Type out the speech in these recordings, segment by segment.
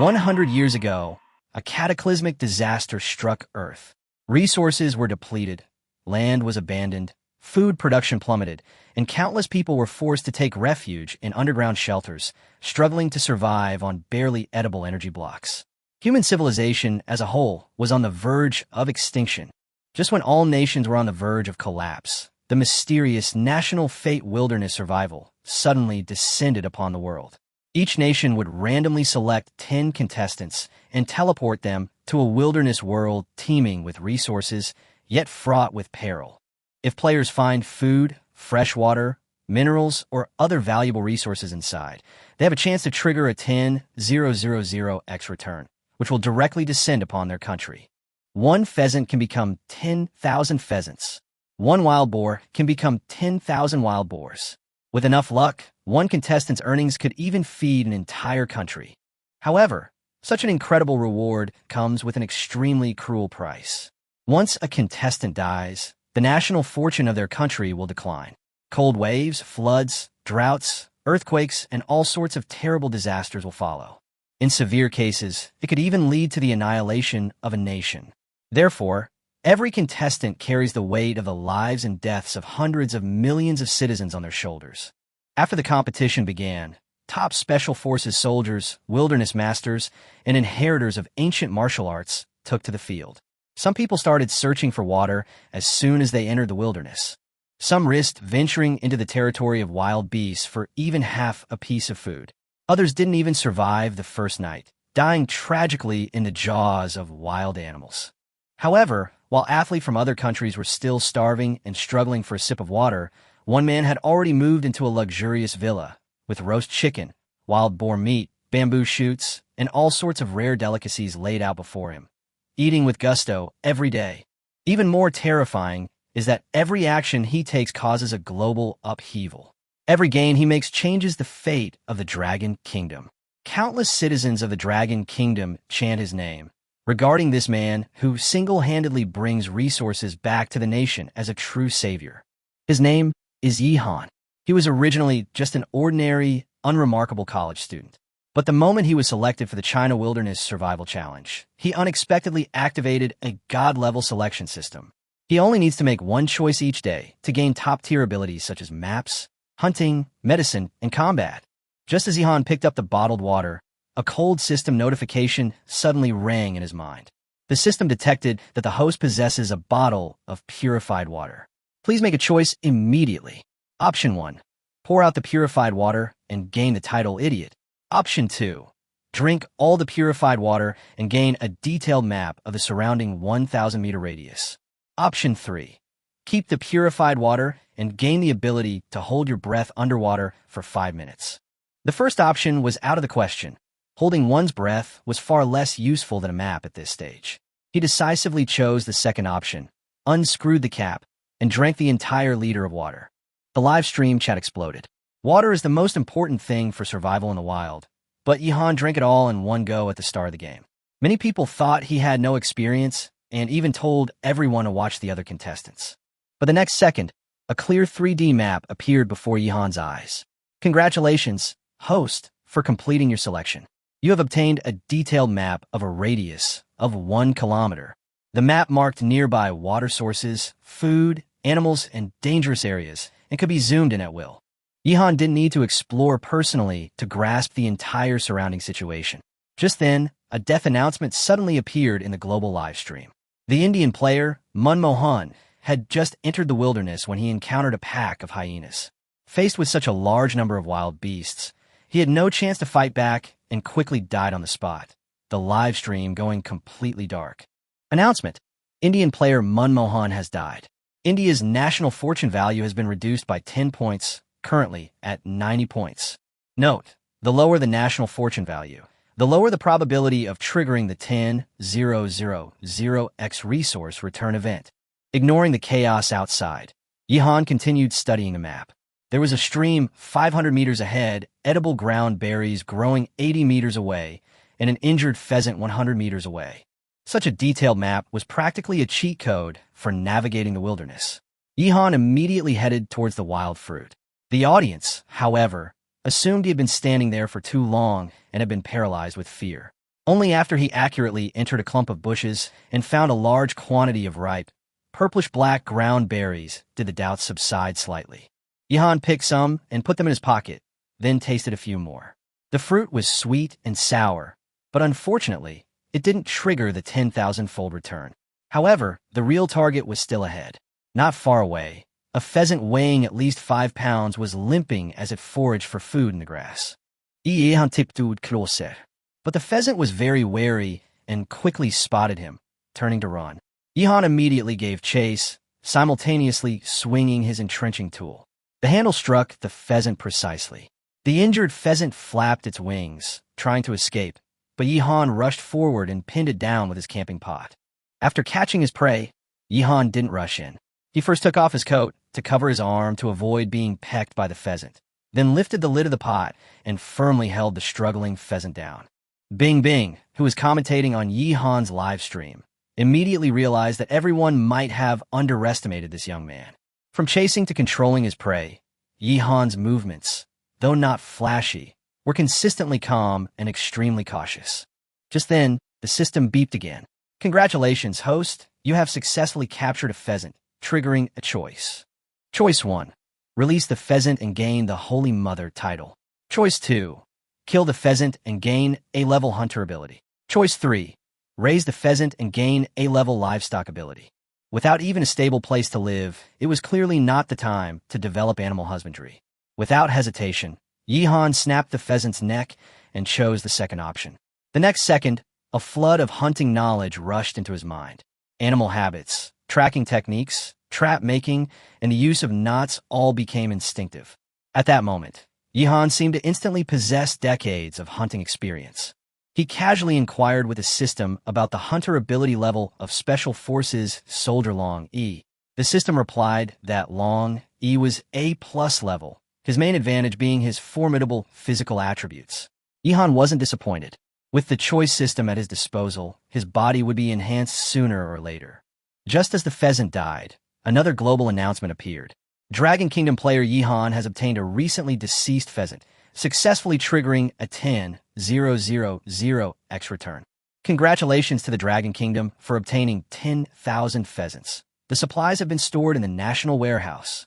100 years ago, a cataclysmic disaster struck Earth. Resources were depleted, land was abandoned, food production plummeted, and countless people were forced to take refuge in underground shelters, struggling to survive on barely edible energy blocks. Human civilization as a whole was on the verge of extinction. Just when all nations were on the verge of collapse, the mysterious national fate wilderness survival suddenly descended upon the world. Each nation would randomly select 10 contestants and teleport them to a wilderness world teeming with resources, yet fraught with peril. If players find food, fresh water, minerals, or other valuable resources inside, they have a chance to trigger a 10,000x return, which will directly descend upon their country. One pheasant can become 10,000 pheasants. One wild boar can become 10,000 wild boars. With enough luck, one contestant's earnings could even feed an entire country. However, such an incredible reward comes with an extremely cruel price. Once a contestant dies, the national fortune of their country will decline. Cold waves, floods, droughts, earthquakes, and all sorts of terrible disasters will follow. In severe cases, it could even lead to the annihilation of a nation. Therefore, every contestant carries the weight of the lives and deaths of hundreds of millions of citizens on their shoulders. After the competition began, top special forces soldiers, wilderness masters, and inheritors of ancient martial arts took to the field. Some people started searching for water as soon as they entered the wilderness. Some risked venturing into the territory of wild beasts for even half a piece of food. Others didn't even survive the first night, dying tragically in the jaws of wild animals. However, while athletes from other countries were still starving and struggling for a sip of water, one man had already moved into a luxurious villa with roast chicken, wild boar meat, bamboo shoots, and all sorts of rare delicacies laid out before him, eating with gusto every day. Even more terrifying is that every action he takes causes a global upheaval. Every gain he makes changes the fate of the Dragon Kingdom. Countless citizens of the Dragon Kingdom chant his name, regarding this man who single-handedly brings resources back to the nation as a true savior. His name is Yihan. He was originally just an ordinary, unremarkable college student. But the moment he was selected for the China Wilderness Survival Challenge, he unexpectedly activated a god-level selection system. He only needs to make one choice each day to gain top-tier abilities such as maps, hunting, medicine, and combat. Just as Yihan picked up the bottled water, a cold system notification suddenly rang in his mind. The system detected that the host possesses a bottle of purified water. Please make a choice immediately. Option 1. Pour out the purified water and gain the title Idiot. Option 2. Drink all the purified water and gain a detailed map of the surrounding 1,000-meter radius. Option 3. Keep the purified water and gain the ability to hold your breath underwater for 5 minutes. The first option was out of the question. Holding one's breath was far less useful than a map at this stage. He decisively chose the second option, unscrewed the cap, and drank the entire liter of water. The live stream chat exploded. Water is the most important thing for survival in the wild, but Yihan drank it all in one go at the start of the game. Many people thought he had no experience and even told everyone to watch the other contestants. But the next second, a clear 3D map appeared before Yihan's eyes. Congratulations, host, for completing your selection. You have obtained a detailed map of a radius of 1 kilometer. The map marked nearby water sources, food, animals, and dangerous areas, and could be zoomed in at will. Yihan didn't need to explore personally to grasp the entire surrounding situation. Just then, a death announcement suddenly appeared in the global live stream. The Indian player, Manhwa, had just entered the wilderness when he encountered a pack of hyenas. Faced with such a large number of wild beasts, he had no chance to fight back and quickly died on the spot, the live stream going completely dark. Announcement: Indian player Manhwa has died. India's national fortune value has been reduced by 10 points, currently at 90 points. Note: the lower the national fortune value, the lower the probability of triggering the 10,000x resource return event. Ignoring the chaos outside, Yihan continued studying the map. There was a stream 500 meters ahead, edible ground berries growing 80 meters away, and an injured pheasant 100 meters away. Such a detailed map was practically a cheat code for navigating the wilderness. Yihan immediately headed towards the wild fruit. The audience, however, assumed he had been standing there for too long and had been paralyzed with fear. Only after he accurately entered a clump of bushes and found a large quantity of ripe, purplish-black ground berries did the doubts subside slightly. Yihan picked some and put them in his pocket, then tasted a few more. The fruit was sweet and sour, but unfortunately, it didn't trigger the 10,000-fold return. However, the real target was still ahead. Not far away, a pheasant weighing at least 5 pounds was limping as it foraged for food in the grass. Yihan tiptoed closer. But the pheasant was very wary and quickly spotted him, turning to run. Yihan immediately gave chase, simultaneously swinging his entrenching tool. The handle struck the pheasant precisely. The injured pheasant flapped its wings, trying to escape, but Yihan rushed forward and pinned it down with his camping pot. After catching his prey, Yihan didn't rush in. He first took off his coat to cover his arm to avoid being pecked by the pheasant, then lifted the lid of the pot and firmly held the struggling pheasant down. Bing Bing, who was commentating on Yihan's live stream, immediately realized that everyone might have underestimated this young man. From chasing to controlling his prey, Yihan's movements, though not flashy, were consistently calm and extremely cautious. Just then, the system beeped again. Congratulations, host. You have successfully captured a pheasant, triggering a choice. Choice 1. Release the pheasant and gain the Holy Mother title. Choice 2. Kill the pheasant and gain A-level hunter ability. Choice 3. Raise the pheasant and gain A-level livestock ability. Without even a stable place to live, it was clearly not the time to develop animal husbandry. Without hesitation, Yihan snapped the pheasant's neck and chose the second option. The next second, a flood of hunting knowledge rushed into his mind. Animal habits, tracking techniques, trap making, and the use of knots all became instinctive. At that moment, Yihan seemed to instantly possess decades of hunting experience. He casually inquired with the system about the hunter ability level of Special Forces Soldier Long E. The system replied that Long E was A+ level, his main advantage being his formidable physical attributes. Yihan wasn't disappointed. With the choice system at his disposal, his body would be enhanced sooner or later. Just as the pheasant died, another global announcement appeared. Dragon Kingdom player Yihan has obtained a recently deceased pheasant, successfully triggering a 10,000x return. Congratulations to the Dragon Kingdom for obtaining 10,000 pheasants. The supplies have been stored in the National Warehouse.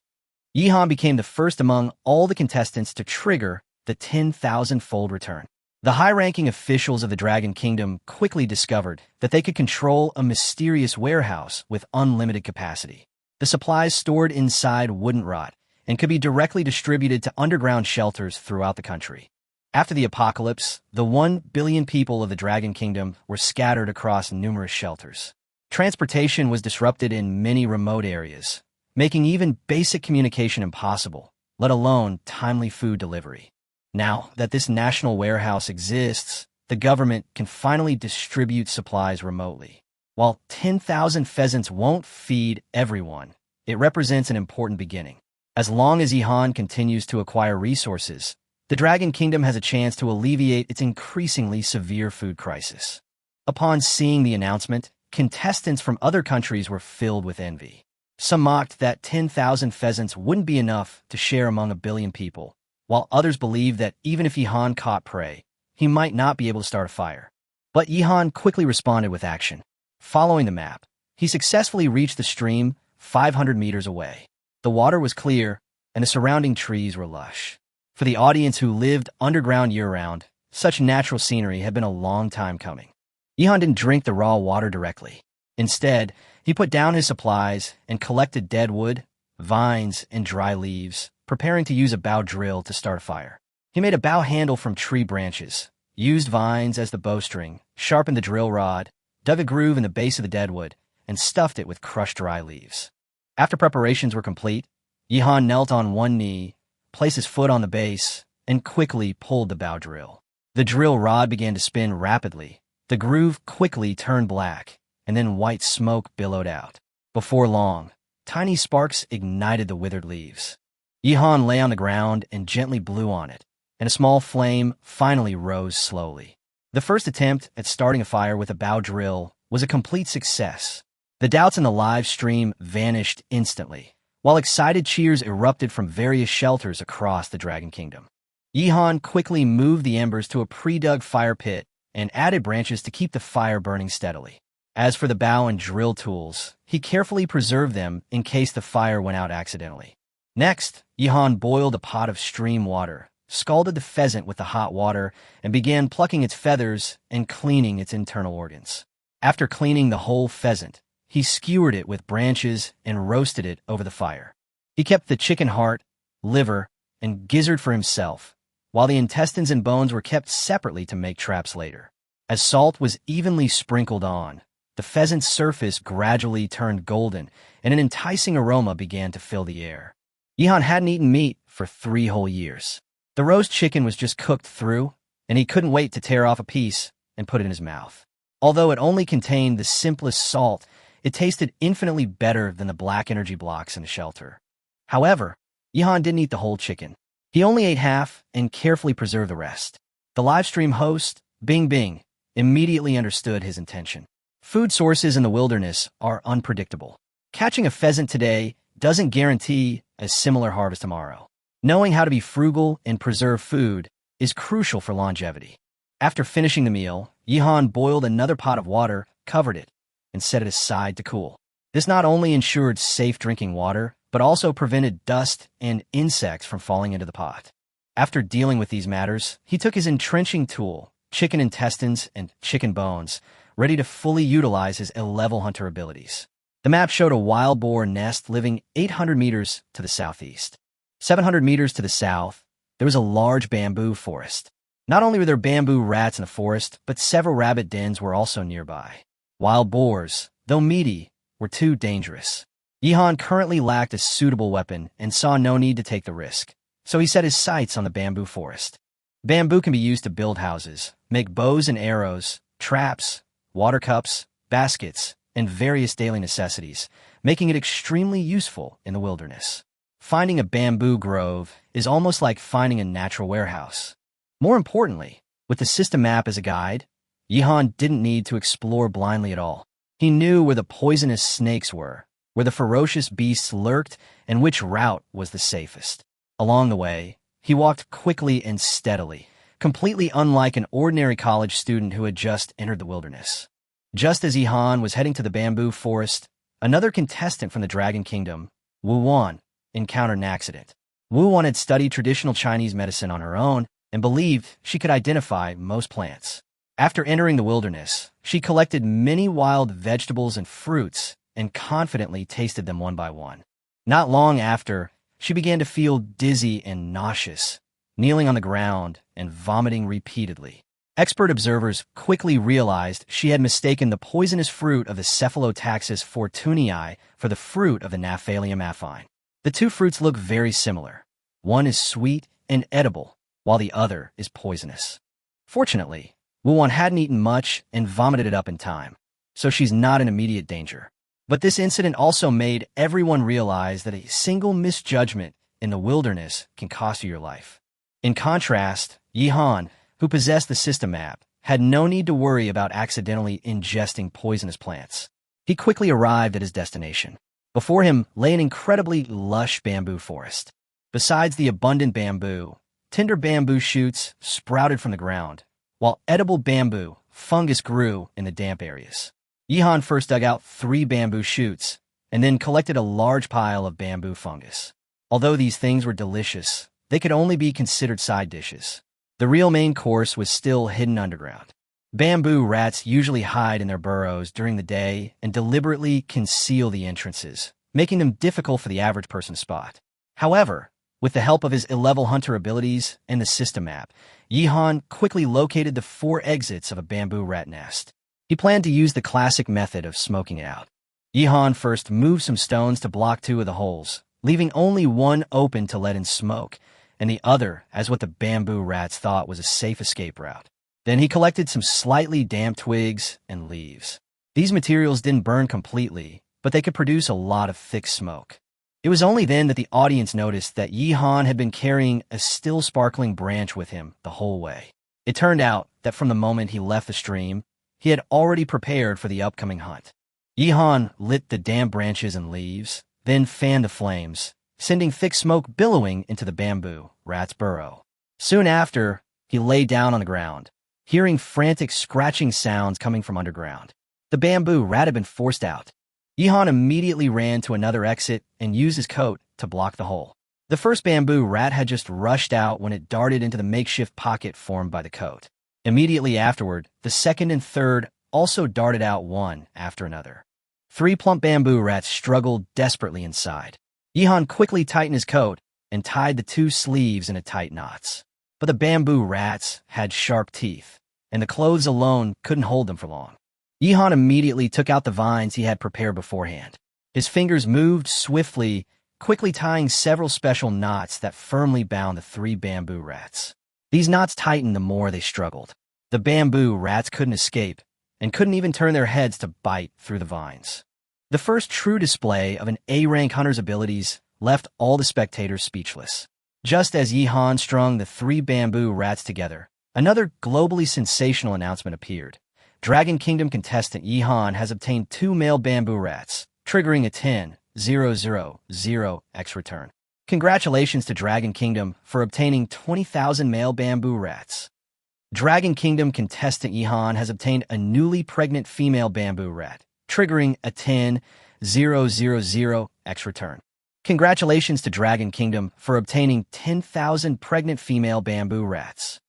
Yihan became the first among all the contestants to trigger the 10,000-fold return. The high-ranking officials of the Dragon Kingdom quickly discovered that they could control a mysterious warehouse with unlimited capacity. The supplies stored inside wouldn't rot and could be directly distributed to underground shelters throughout the country. After the apocalypse, the 1 billion people of the Dragon Kingdom were scattered across numerous shelters. Transportation was disrupted in many remote areas, making even basic communication impossible, let alone timely food delivery. Now that this national warehouse exists, the government can finally distribute supplies remotely. While 10,000 pheasants won't feed everyone, it represents an important beginning. As long as Yihan continues to acquire resources, the Dragon Kingdom has a chance to alleviate its increasingly severe food crisis. Upon seeing the announcement, contestants from other countries were filled with envy. Some mocked that 10,000 pheasants wouldn't be enough to share among 1 billion people, while others believed that even if Yihan caught prey, he might not be able to start a fire. But Yihan quickly responded with action. Following the map, he successfully reached the stream 500 meters away. The water was clear, and the surrounding trees were lush. For the audience who lived underground year-round, such natural scenery had been a long time coming. Yihan didn't drink the raw water directly. Instead, he put down his supplies and collected dead wood, vines, and dry leaves, preparing to use a bow drill to start a fire. He made a bow handle from tree branches, used vines as the bowstring, sharpened the drill rod, dug a groove in the base of the deadwood, and stuffed it with crushed dry leaves. After preparations were complete, Yihan knelt on one knee, placed his foot on the base, and quickly pulled the bow drill. The drill rod began to spin rapidly. The groove quickly turned black, and then white smoke billowed out. Before long, tiny sparks ignited the withered leaves. Yihan lay on the ground and gently blew on it, and a small flame finally rose slowly. The first attempt at starting a fire with a bow drill was a complete success. The doubts in the live stream vanished instantly, while excited cheers erupted from various shelters across the Dragon Kingdom. Yihan quickly moved the embers to a pre-dug fire pit and added branches to keep the fire burning steadily. As for the bow and drill tools, he carefully preserved them in case the fire went out accidentally. Next, Yihan boiled a pot of stream water, scalded the pheasant with the hot water, and began plucking its feathers and cleaning its internal organs. After cleaning the whole pheasant, he skewered it with branches and roasted it over the fire. He kept the chicken heart, liver, and gizzard for himself, while the intestines and bones were kept separately to make traps later. As salt was evenly sprinkled on, the pheasant's surface gradually turned golden, and an enticing aroma began to fill the air. Yihan hadn't eaten meat for 3 whole years. The roast chicken was just cooked through, and he couldn't wait to tear off a piece and put it in his mouth. Although it only contained the simplest salt, it tasted infinitely better than the black energy blocks in the shelter. However, Yihan didn't eat the whole chicken. He only ate half and carefully preserved the rest. The livestream host, Bing Bing, immediately understood his intention. Food sources in the wilderness are unpredictable. Catching a pheasant today doesn't guarantee a similar harvest tomorrow. Knowing how to be frugal and preserve food is crucial for longevity. After finishing the meal, Yihan boiled another pot of water, covered it, and set it aside to cool. This not only ensured safe drinking water, but also prevented dust and insects from falling into the pot. After dealing with these matters, he took his entrenching tool, chicken intestines and chicken bones, ready to fully utilize his A-level hunter abilities. The map showed a wild boar nest living 800 meters to the southeast. 700 meters to the south, there was a large bamboo forest. Not only were there bamboo rats in the forest, but several rabbit dens were also nearby. Wild boars, though meaty, were too dangerous. Yihan currently lacked a suitable weapon and saw no need to take the risk, so he set his sights on the bamboo forest. Bamboo can be used to build houses, make bows and arrows, traps, water cups, baskets, and various daily necessities, making it extremely useful in the wilderness. Finding a bamboo grove is almost like finding a natural warehouse. More importantly, with the system map as a guide, Yihan didn't need to explore blindly at all. He knew where the poisonous snakes were, where the ferocious beasts lurked, and which route was the safest. Along the way, he walked quickly and steadily, completely unlike an ordinary college student who had just entered the wilderness. Just as Yihan was heading to the bamboo forest, another contestant from the Dragon Kingdom, Wu Wan, encountered an accident. Wu Wan had studied traditional Chinese medicine on her own and believed she could identify most plants. After entering the wilderness, she collected many wild vegetables and fruits and confidently tasted them one by one. Not long after, she began to feel dizzy and nauseous, kneeling on the ground and vomiting repeatedly. Expert observers quickly realized she had mistaken the poisonous fruit of the Cephalotaxis fortunei for the fruit of the Gnaphalium affine. The two fruits look very similar. One is sweet and edible, while the other is poisonous. Fortunately, Wuwan hadn't eaten much and vomited it up in time, so she's not in immediate danger. But this incident also made everyone realize that a single misjudgment in the wilderness can cost you your life. In contrast, Yihan, who possessed the system map, had no need to worry about accidentally ingesting poisonous plants. He quickly arrived at his destination. Before him lay an incredibly lush bamboo forest. Besides the abundant bamboo, tender bamboo shoots sprouted from the ground, while edible bamboo fungus grew in the damp areas. Yihan first dug out 3 bamboo shoots and then collected a large pile of bamboo fungus. Although these things were delicious, they could only be considered side dishes. The real main course was still hidden underground. Bamboo rats usually hide in their burrows during the day and deliberately conceal the entrances, making them difficult for the average person to spot. However, with the help of his A-level hunter abilities and the system map, Yihan quickly located the 4 exits of a bamboo rat nest. He planned to use the classic method of smoking it out. Yihan first moved some stones to block 2 of the holes, leaving only one open to let in smoke, and the other as what the bamboo rats thought was a safe escape route. Then he collected some slightly damp twigs and leaves. These materials didn't burn completely, but they could produce a lot of thick smoke. It was only then that the audience noticed that Yihan had been carrying a still sparkling branch with him the whole way. It turned out that from the moment he left the stream, he had already prepared for the upcoming hunt. Yihan lit the damp branches and leaves, then fanned the flames, sending thick smoke billowing into the bamboo rat's burrow. Soon after, he lay down on the ground, hearing frantic scratching sounds coming from underground. The bamboo rat had been forced out. Yihan immediately ran to another exit and used his coat to block the hole. The first bamboo rat had just rushed out when it darted into the makeshift pocket formed by the coat. Immediately afterward, the second and third also darted out one after another. 3 plump bamboo rats struggled desperately inside. Yihan quickly tightened his coat and tied the 2 sleeves into tight knots. But the bamboo rats had sharp teeth, and the clothes alone couldn't hold them for long. Yihan immediately took out the vines he had prepared beforehand. His fingers moved swiftly, quickly tying several special knots that firmly bound the 3 bamboo rats. These knots tightened the more they struggled. The bamboo rats couldn't escape, and couldn't even turn their heads to bite through the vines. The first true display of an A-rank hunter's abilities left all the spectators speechless. Just as Yihan strung the 3 bamboo rats together, another globally sensational announcement appeared. Dragon Kingdom contestant Yihan has obtained 2 male bamboo rats, triggering a 10,000x return. Congratulations to Dragon Kingdom for obtaining 20,000 male bamboo rats. Dragon Kingdom contestant Yihan has obtained a newly pregnant female bamboo rat, triggering a 10,000x return. Congratulations to Dragon Kingdom for obtaining 10,000 pregnant female bamboo rats.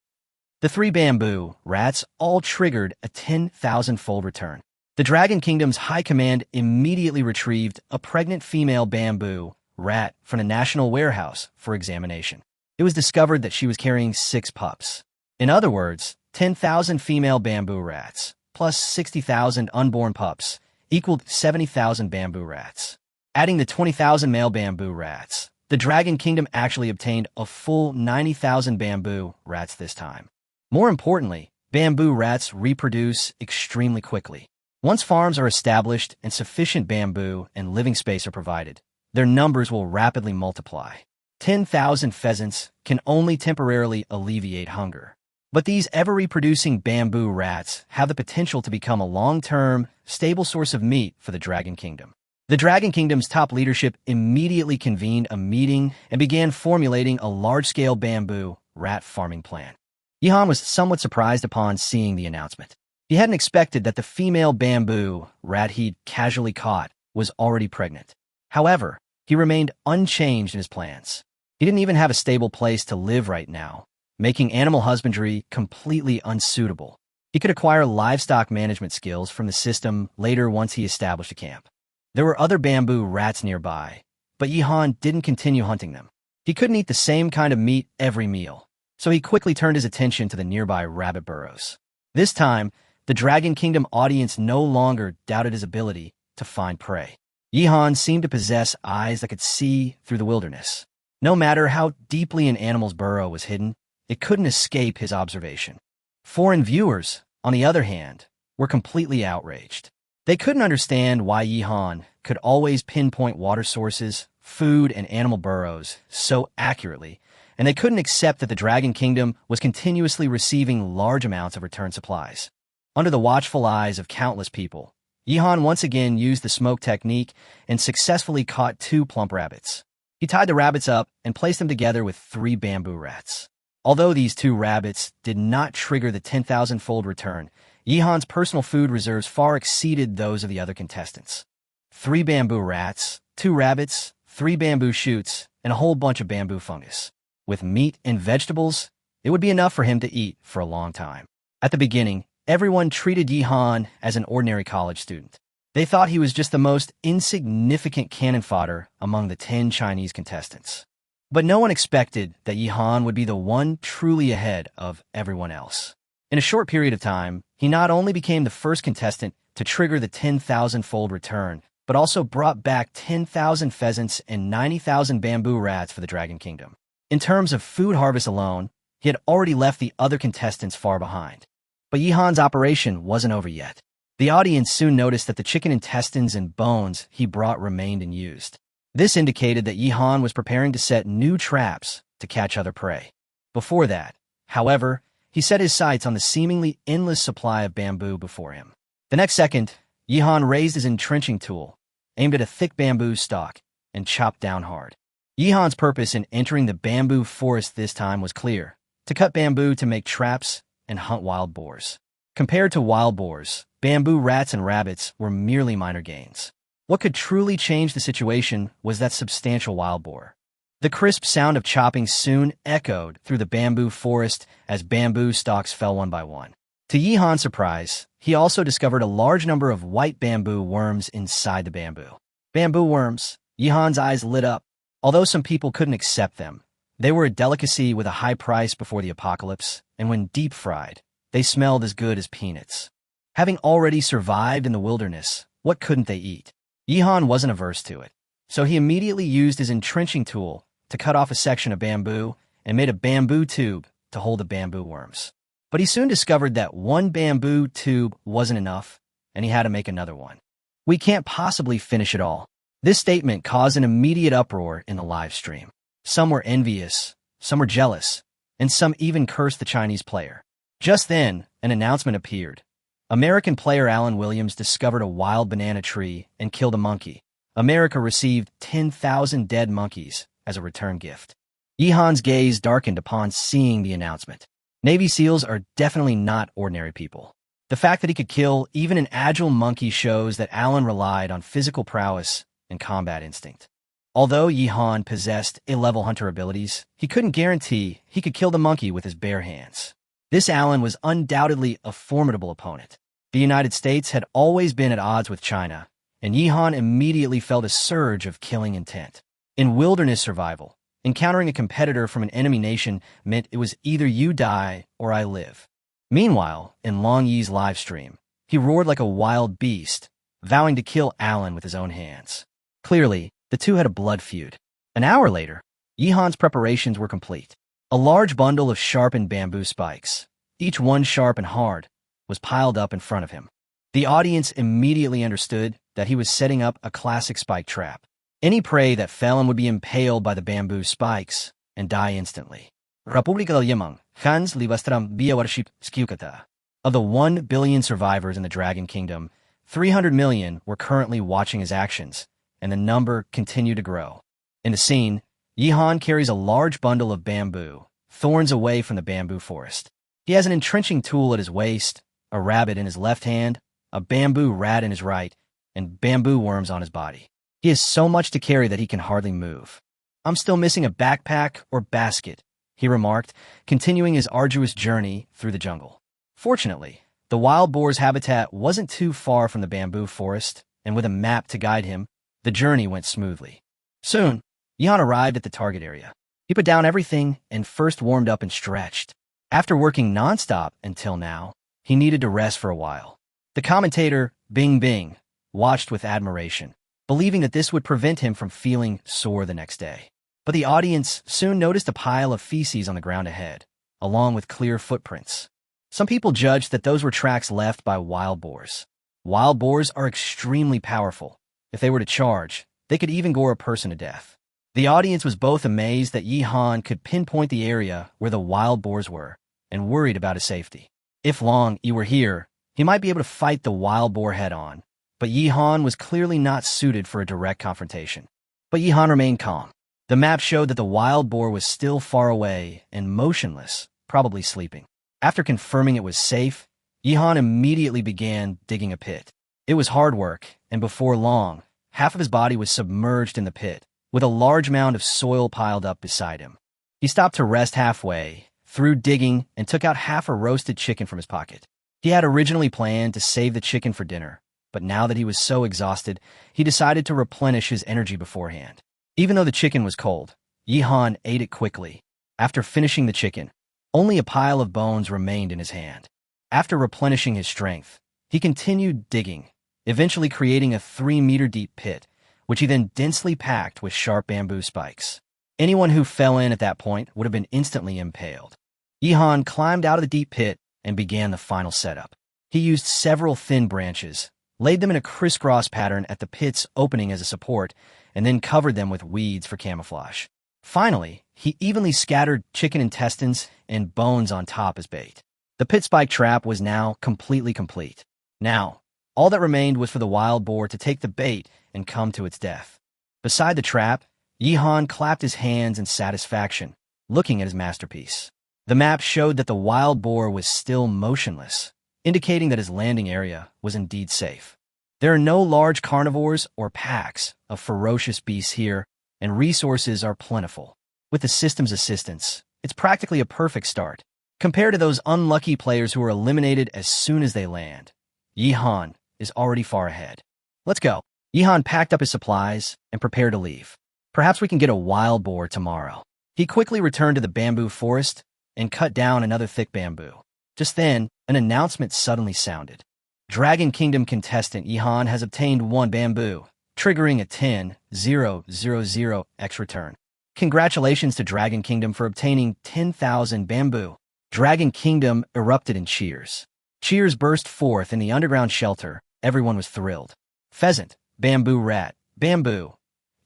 The 3 bamboo rats all triggered a 10,000-fold return. The Dragon Kingdom's High Command immediately retrieved a pregnant female bamboo rat from the National Warehouse for examination. It was discovered that she was carrying 6 pups. In other words, 10,000 female bamboo rats plus 60,000 unborn pups equaled 70,000 bamboo rats. Adding the 20,000 male bamboo rats, the Dragon Kingdom actually obtained a full 90,000 bamboo rats this time. More importantly, bamboo rats reproduce extremely quickly. Once farms are established and sufficient bamboo and living space are provided, their numbers will rapidly multiply. 10,000 pheasants can only temporarily alleviate hunger. But these ever-reproducing bamboo rats have the potential to become a long-term, stable source of meat for the Dragon Kingdom. The Dragon Kingdom's top leadership immediately convened a meeting and began formulating a large-scale bamboo rat farming plan. Yihan was somewhat surprised upon seeing the announcement. He hadn't expected that the female bamboo rat he'd casually caught was already pregnant. However, he remained unchanged in his plans. He didn't even have a stable place to live right now, making animal husbandry completely unsuitable. He could acquire livestock management skills from the system later once he established a camp. There were other bamboo rats nearby, but Yihan didn't continue hunting them. He couldn't eat the same kind of meat every meal, so he quickly turned his attention to the nearby rabbit burrows. This time, the Dragon Kingdom audience no longer doubted his ability to find prey. Yihan seemed to possess eyes that could see through the wilderness. No matter how deeply an animal's burrow was hidden, it couldn't escape his observation. Foreign viewers, on the other hand, were completely outraged. They couldn't understand why Yihan could always pinpoint water sources, food, and animal burrows so accurately, and they couldn't accept that the Dragon Kingdom was continuously receiving large amounts of return supplies. Under the watchful eyes of countless people, Yihan once again used the smoke technique and successfully caught 2 plump rabbits. He tied the rabbits up and placed them together with 3 bamboo rats. Although these 2 rabbits did not trigger the 10,000-fold return, Yihan's personal food reserves far exceeded those of the other contestants. 3 bamboo rats, 2 rabbits, 3 bamboo shoots, and a whole bunch of bamboo fungus. With meat and vegetables, it would be enough for him to eat for a long time. At the beginning, everyone treated Yihan as an ordinary college student. They thought he was just the most insignificant cannon fodder among the 10 Chinese contestants. But no one expected that Yihan would be the one truly ahead of everyone else. In a short period of time, he not only became the first contestant to trigger the 10,000-fold return, but also brought back 10,000 pheasants and 90,000 bamboo rats for the Dragon Kingdom. In terms of food harvest alone, he had already left the other contestants far behind. But Yihan's operation wasn't over yet. The audience soon noticed that the chicken intestines and bones he brought remained unused. This indicated that Yihan was preparing to set new traps to catch other prey. Before that, however, he set his sights on the seemingly endless supply of bamboo before him. The next second, Yihan raised his entrenching tool, aimed at a thick bamboo stalk, and chopped down hard. Yihan's purpose in entering the bamboo forest this time was clear: to cut bamboo to make traps and hunt wild boars. Compared to wild boars, bamboo rats and rabbits were merely minor gains. What could truly change the situation was that substantial wild boar. The crisp sound of chopping soon echoed through the bamboo forest as bamboo stalks fell one by one. To Yihan's surprise, he also discovered a large number of white bamboo worms inside the bamboo. Bamboo worms, Yihan's eyes lit up. Although some people couldn't accept them, they were a delicacy with a high price before the apocalypse, and when deep-fried, they smelled as good as peanuts. Having already survived in the wilderness, what couldn't they eat? Yihan wasn't averse to it, so he immediately used his entrenching tool to cut off a section of bamboo and made a bamboo tube to hold the bamboo worms. But he soon discovered that one bamboo tube wasn't enough, and he had to make another one. "We can't possibly finish it all." This statement caused an immediate uproar in the live stream. Some were envious, some were jealous, and some even cursed the Chinese player. Just then, an announcement appeared. American player Alan Williams discovered a wild banana tree and killed a monkey. America received 10,000 dead monkeys as a return gift. Yihan's gaze darkened upon seeing the announcement. Navy SEALs are definitely not ordinary people. The fact that he could kill even an agile monkey shows that Alan relied on physical prowess and combat instinct. Although Yihan possessed A-level hunter abilities, he couldn't guarantee he could kill the monkey with his bare hands. This Alan was undoubtedly a formidable opponent. The United States had always been at odds with China, and Yihan immediately felt a surge of killing intent. In wilderness survival, encountering a competitor from an enemy nation meant it was either you die or I live. Meanwhile, in Long Yi's live stream, he roared like a wild beast, vowing to kill Alan with his own hands. Clearly, the two had a blood feud. An hour later, Yihan's preparations were complete. A large bundle of sharpened bamboo spikes, each one sharp and hard, was piled up in front of him. The audience immediately understood that he was setting up a classic spike trap. Any prey that fell and would be impaled by the bamboo spikes and die instantly. Republika del Yemang, Hans Livastram Biawarship Skukata. Of the 1 billion survivors in the Dragon Kingdom, 300 million were currently watching his actions, and the number continued to grow. In the scene, Yihan carries a large bundle of bamboo, thorns away from the bamboo forest. He has an entrenching tool at his waist, a rabbit in his left hand, a bamboo rat in his right, and bamboo worms on his body. He has so much to carry that he can hardly move. "I'm still missing a backpack or basket," he remarked, continuing his arduous journey through the jungle. Fortunately, the wild boar's habitat wasn't too far from the bamboo forest, and with a map to guide him, the journey went smoothly. Soon, Yihan arrived at the target area. He put down everything and first warmed up and stretched. After working nonstop until now, he needed to rest for a while. The commentator, Bing Bing, watched with admiration, believing that this would prevent him from feeling sore the next day. But the audience soon noticed a pile of feces on the ground ahead, along with clear footprints. Some people judged that those were tracks left by wild boars. Wild boars are extremely powerful. If they were to charge, they could even gore a person to death. The audience was both amazed that Yihan could pinpoint the area where the wild boars were, and worried about his safety. If Long Yi were here, he might be able to fight the wild boar head-on, but Yihan was clearly not suited for a direct confrontation. But Yihan remained calm. The map showed that the wild boar was still far away and motionless, probably sleeping. After confirming it was safe, Yihan immediately began digging a pit. It was hard work, and before long, half of his body was submerged in the pit, with a large mound of soil piled up beside him. He stopped to rest halfway, threw digging, and took out half a roasted chicken from his pocket. He had originally planned to save the chicken for dinner, but now that he was so exhausted, he decided to replenish his energy beforehand. Even though the chicken was cold, Yihan ate it quickly. After finishing the chicken, only a pile of bones remained in his hand. After replenishing his strength, he continued digging, eventually creating a 3-meter-deep pit, which he then densely packed with sharp bamboo spikes. Anyone who fell in at that point would have been instantly impaled. Yihan climbed out of the deep pit and began the final setup. He used several thin branches, laid them in a crisscross pattern at the pit's opening as a support, and then covered them with weeds for camouflage. Finally, he evenly scattered chicken intestines and bones on top as bait. The pit spike trap was now completely complete. Now, all that remained was for the wild boar to take the bait and come to its death. Beside the trap, Yihan clapped his hands in satisfaction, looking at his masterpiece. The map showed that the wild boar was still motionless, indicating that his landing area was indeed safe. There are no large carnivores or packs of ferocious beasts here, and resources are plentiful. With the system's assistance, it's practically a perfect start, compared to those unlucky players who are eliminated as soon as they land. Yihan is already far ahead. Let's go. Yihan packed up his supplies and prepared to leave. Perhaps we can get a wild boar tomorrow. He quickly returned to the bamboo forest and cut down another thick bamboo. Just then, an announcement suddenly sounded. Dragon Kingdom contestant Yihan has obtained 1 bamboo, triggering a 10,000 X return. Congratulations to Dragon Kingdom for obtaining 10,000 bamboo. Dragon Kingdom erupted in cheers. Cheers burst forth in the underground shelter. Everyone was thrilled. Pheasant, bamboo rat, bamboo.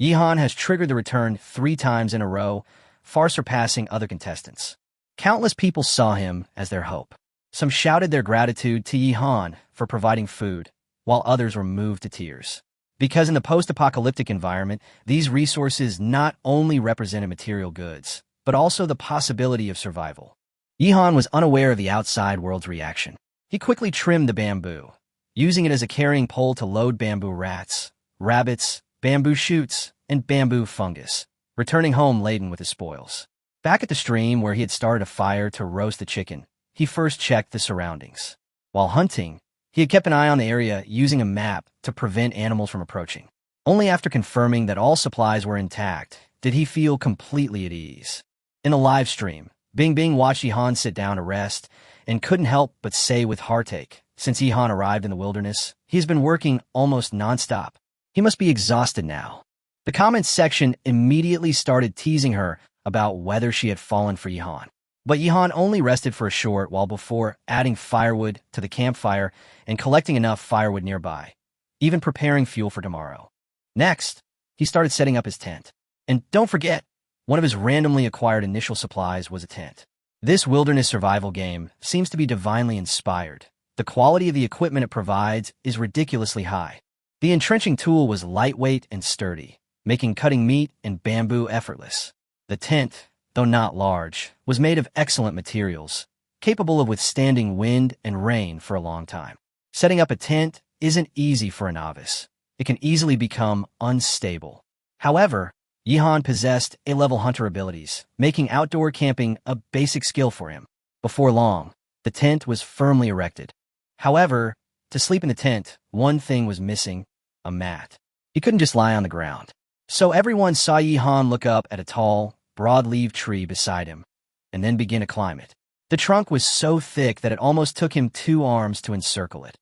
Yihan has triggered the return 3 times in a row, far surpassing other contestants. Countless people saw him as their hope. Some shouted their gratitude to Yihan for providing food, while others were moved to tears. Because in the post-apocalyptic environment, these resources not only represented material goods, but also the possibility of survival. Yihan was unaware of the outside world's reaction. He quickly trimmed the bamboo, using it as a carrying pole to load bamboo rats, rabbits, bamboo shoots, and bamboo fungus, returning home laden with his spoils. Back at the stream where he had started a fire to roast the chicken, he first checked the surroundings. While hunting, he had kept an eye on the area using a map to prevent animals from approaching. Only after confirming that all supplies were intact did he feel completely at ease. In the live stream, Bing watched Yihan sit down to rest and couldn't help but say with heartache, since Yihan arrived in the wilderness, he's been working almost nonstop. He must be exhausted now. The comments section immediately started teasing her about whether she had fallen for Yihan. But Yihan only rested for a short while before adding firewood to the campfire and collecting enough firewood nearby, even preparing fuel for tomorrow. Next, he started setting up his tent. And don't forget, one of his randomly acquired initial supplies was a tent. This wilderness survival game seems to be divinely inspired. The quality of the equipment it provides is ridiculously high. The entrenching tool was lightweight and sturdy, making cutting meat and bamboo effortless. The tent, though not large, was made of excellent materials, capable of withstanding wind and rain for a long time. Setting up a tent isn't easy for a novice. It can easily become unstable. However, Yihan possessed A-level hunter abilities, making outdoor camping a basic skill for him. Before long, the tent was firmly erected. However, to sleep in the tent, one thing was missing: a mat. He couldn't just lie on the ground. So everyone saw Yihan look up at a tall, broad-leaved tree beside him, and then begin to climb it. The trunk was so thick that it almost took him 2 arms to encircle it.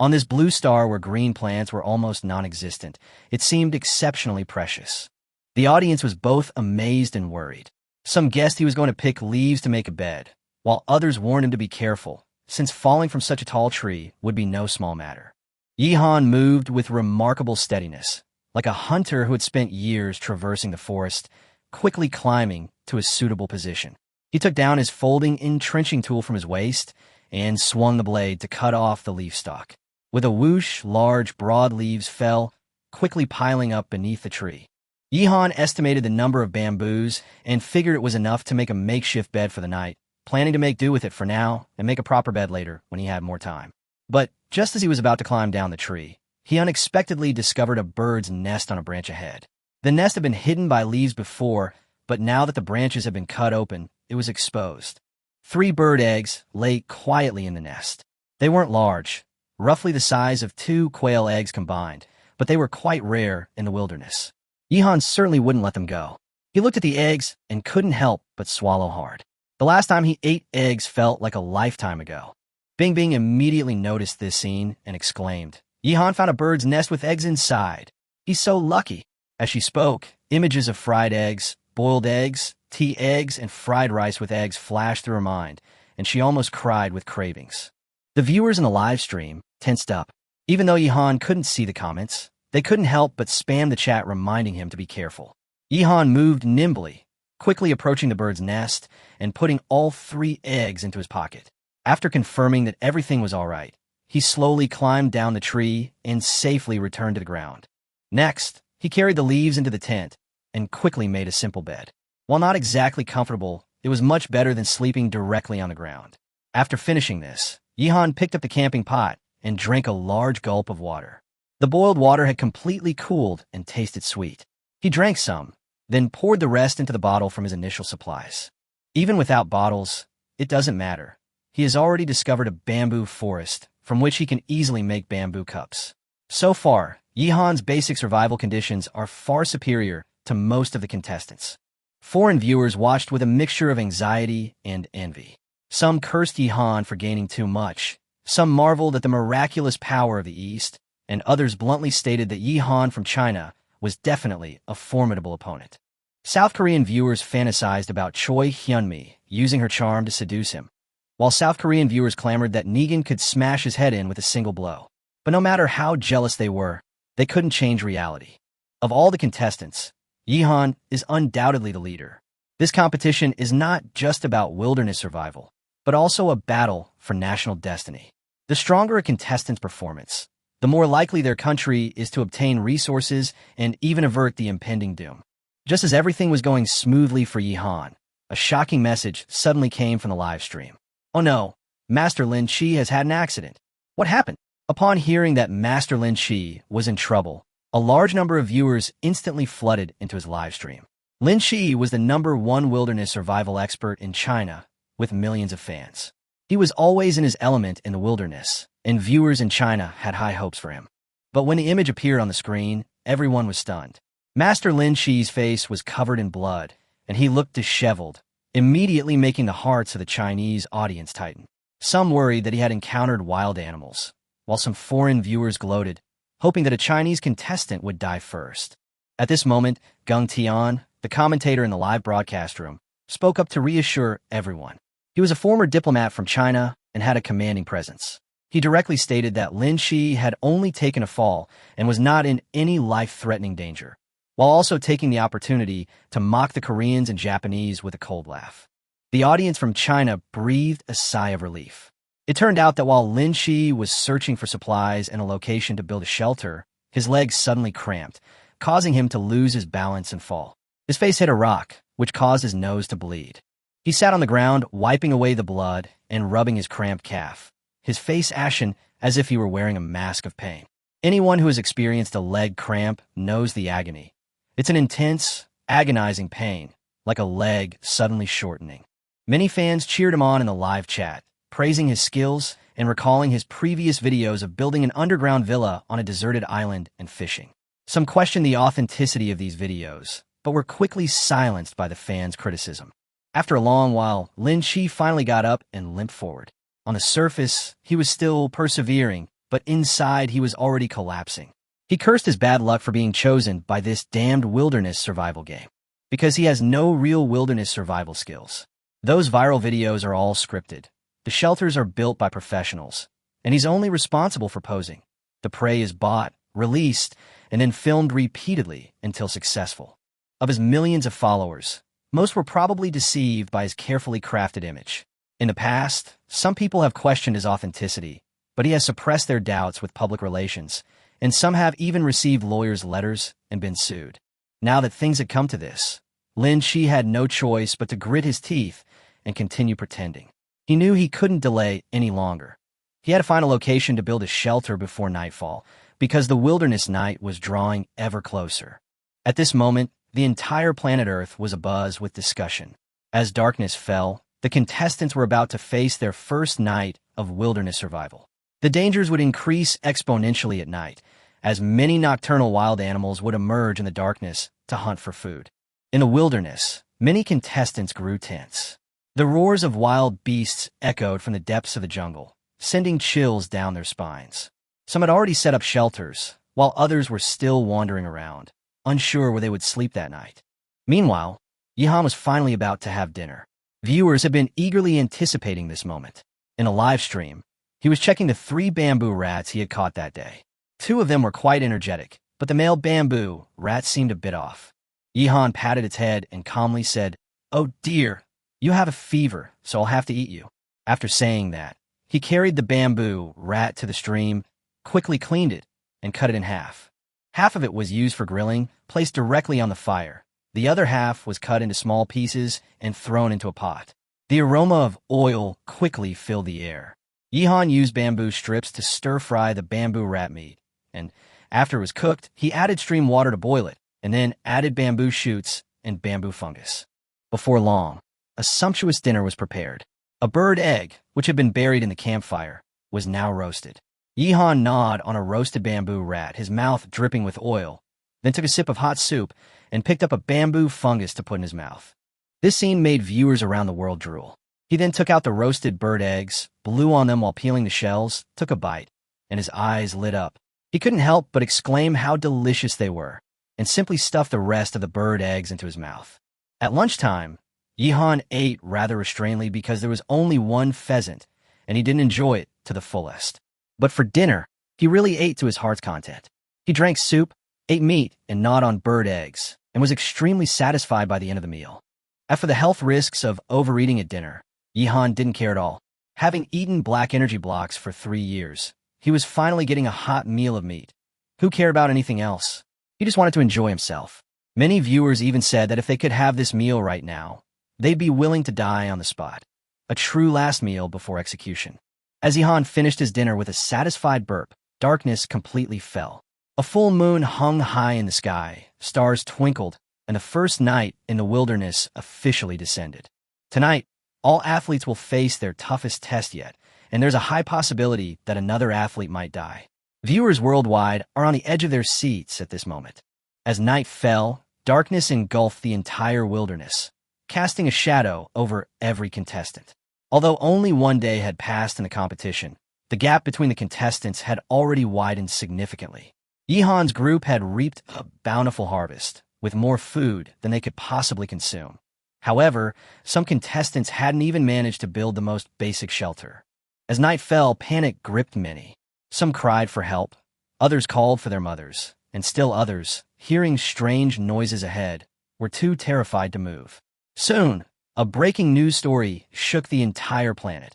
On this blue star where green plants were almost non-existent, it seemed exceptionally precious. The audience was both amazed and worried. Some guessed he was going to pick leaves to make a bed, while others warned him to be careful, since falling from such a tall tree would be no small matter. Yihan moved with remarkable steadiness, like a hunter who had spent years traversing the forest, quickly climbing to a suitable position. He took down his folding entrenching tool from his waist and swung the blade to cut off the leaf stalk. With a whoosh, large, broad leaves fell, quickly piling up beneath the tree. Yihan estimated the number of bamboos and figured it was enough to make a makeshift bed for the night, planning to make do with it for now and make a proper bed later when he had more time. But just as he was about to climb down the tree, he unexpectedly discovered a bird's nest on a branch ahead. The nest had been hidden by leaves before, but now that the branches had been cut open, it was exposed. 3 bird eggs lay quietly in the nest. They weren't large, roughly the size of 2 quail eggs combined, but they were quite rare in the wilderness. Yihan certainly wouldn't let them go. He looked at the eggs and couldn't help but swallow hard. The last time he ate eggs felt like a lifetime ago. Bing immediately noticed this scene and exclaimed, "Yihan found a bird's nest with eggs inside. He's so lucky." As she spoke, images of fried eggs, boiled eggs, tea eggs, and fried rice with eggs flashed through her mind, and she almost cried with cravings. The viewers in the live stream tensed up. Even though Yihan couldn't see the comments, they couldn't help but spam the chat reminding him to be careful. Yihan moved nimbly, quickly approaching the bird's nest and putting all 3 eggs into his pocket. After confirming that everything was all right, he slowly climbed down the tree and safely returned to the ground. Next, he carried the leaves into the tent and quickly made a simple bed. While not exactly comfortable, it was much better than sleeping directly on the ground. After finishing this, Yihan picked up the camping pot and drank a large gulp of water. The boiled water had completely cooled and tasted sweet. He drank some, then poured the rest into the bottle from his initial supplies. Even without bottles, it doesn't matter. He has already discovered a bamboo forest from which he can easily make bamboo cups. So far, Yihan's basic survival conditions are far superior to most of the contestants. Foreign viewers watched with a mixture of anxiety and envy. Some cursed Yihan for gaining too much, some marveled at the miraculous power of the East, and others bluntly stated that Yihan from China was definitely a formidable opponent. South Korean viewers fantasized about Choi Hyunmi using her charm to seduce him, while South Korean viewers clamored that Negan could smash his head in with a single blow. But no matter how jealous they were, they couldn't change reality. Of all the contestants, Yihan is undoubtedly the leader. This competition is not just about wilderness survival, but also a battle for national destiny. The stronger a contestant's performance, the more likely their country is to obtain resources and even avert the impending doom. Just as everything was going smoothly for Yihan, a shocking message suddenly came from the live stream. Oh no, Master Lin Chi has had an accident. What happened? Upon hearing that Master Lin Chi was in trouble, a large number of viewers instantly flooded into his live stream. Lin Chi was the #1 wilderness survival expert in China, with millions of fans. He was always in his element in the wilderness, and viewers in China had high hopes for him. But when the image appeared on the screen, everyone was stunned. Master Lin Chi's face was covered in blood, and he looked disheveled, immediately making the hearts of the Chinese audience tighten. Some worried that he had encountered wild animals, while some foreign viewers gloated, hoping that a Chinese contestant would die first. At this moment, Gung Tian, the commentator in the live broadcast room, spoke up to reassure everyone. He was a former diplomat from China and had a commanding presence. He directly stated that Lin Chi had only taken a fall and was not in any life-threatening danger, while also taking the opportunity to mock the Koreans and Japanese with a cold laugh. The audience from China breathed a sigh of relief. It turned out that while Lin Chi was searching for supplies and a location to build a shelter, his legs suddenly cramped, causing him to lose his balance and fall. His face hit a rock, which caused his nose to bleed. He sat on the ground, wiping away the blood and rubbing his cramped calf, his face ashen as if he were wearing a mask of pain. Anyone who has experienced a leg cramp knows the agony. It's an intense, agonizing pain, like a leg suddenly shortening. Many fans cheered him on in the live chat, praising his skills and recalling his previous videos of building an underground villa on a deserted island and fishing. Some questioned the authenticity of these videos, but were quickly silenced by the fans' criticism. After a long while, Lin Chi finally got up and limped forward. On the surface, he was still persevering, but inside he was already collapsing. He cursed his bad luck for being chosen by this damned wilderness survival game, because he has no real wilderness survival skills. Those viral videos are all scripted. The shelters are built by professionals, and he's only responsible for posing. The prey is bought, released, and then filmed repeatedly until successful. Of his millions of followers, most were probably deceived by his carefully crafted image. In the past, some people have questioned his authenticity, but he has suppressed their doubts with public relations, and some have even received lawyers' letters and been sued. Now that things had come to this, Lin Chi had no choice but to grit his teeth and continue pretending. He knew he couldn't delay any longer. He had to find a location to build a shelter before nightfall, because the wilderness night was drawing ever closer. At this moment, the entire planet Earth was abuzz with discussion. As darkness fell, the contestants were about to face their first night of wilderness survival. The dangers would increase exponentially at night, as many nocturnal wild animals would emerge in the darkness to hunt for food. In the wilderness, many contestants grew tense. The roars of wild beasts echoed from the depths of the jungle, sending chills down their spines. Some had already set up shelters, while others were still wandering around, unsure where they would sleep that night. Meanwhile, Yihan was finally about to have dinner. Viewers had been eagerly anticipating this moment. In a live stream, he was checking the 3 bamboo rats he had caught that day. 2 of them were quite energetic, but the male bamboo rat seemed a bit off. Yihan patted its head and calmly said, "Oh dear, you have a fever, so I'll have to eat you." After saying that, he carried the bamboo rat to the stream, quickly cleaned it, and cut it in half. Half of it was used for grilling, placed directly on the fire, The other half was cut into small pieces and thrown into a pot. The aroma of oil quickly filled the air. Yihan used bamboo strips to stir-fry the bamboo rat meat, and after it was cooked, he added stream water to boil it, and then added bamboo shoots and bamboo fungus. Before long, a sumptuous dinner was prepared. A bird egg, which had been buried in the campfire, was now roasted. Yihan gnawed on a roasted bamboo rat, his mouth dripping with oil, then took a sip of hot soup and picked up a bamboo fungus to put in his mouth. This scene made viewers around the world drool. He then took out the roasted bird eggs, blew on them while peeling the shells, took a bite, and his eyes lit up. He couldn't help but exclaim how delicious they were, and simply stuffed the rest of the bird eggs into his mouth. At lunchtime, Yihan ate rather restrainedly because there was only one pheasant, and he didn't enjoy it to the fullest. But for dinner, he really ate to his heart's content. He drank soup, ate meat, and gnawed on bird eggs, and was extremely satisfied by the end of the meal. As for the health risks of overeating at dinner, Yihan didn't care at all. Having eaten black energy blocks for 3 years, he was finally getting a hot meal of meat. Who cared about anything else? He just wanted to enjoy himself. Many viewers even said that if they could have this meal right now, they'd be willing to die on the spot. A true last meal before execution. As Yihan finished his dinner with a satisfied burp, darkness completely fell. A full moon hung high in the sky, stars twinkled, and the first night in the wilderness officially descended. Tonight, all athletes will face their toughest test yet, and there's a high possibility that another athlete might die. Viewers worldwide are on the edge of their seats at this moment. As night fell, darkness engulfed the entire wilderness, casting a shadow over every contestant. Although only one day had passed in the competition, the gap between the contestants had already widened significantly. Yihan's group had reaped a bountiful harvest, with more food than they could possibly consume. However, some contestants hadn't even managed to build the most basic shelter. As night fell, panic gripped many. Some cried for help, others called for their mothers, and still others, hearing strange noises ahead, were too terrified to move. Soon, a breaking news story shook the entire planet.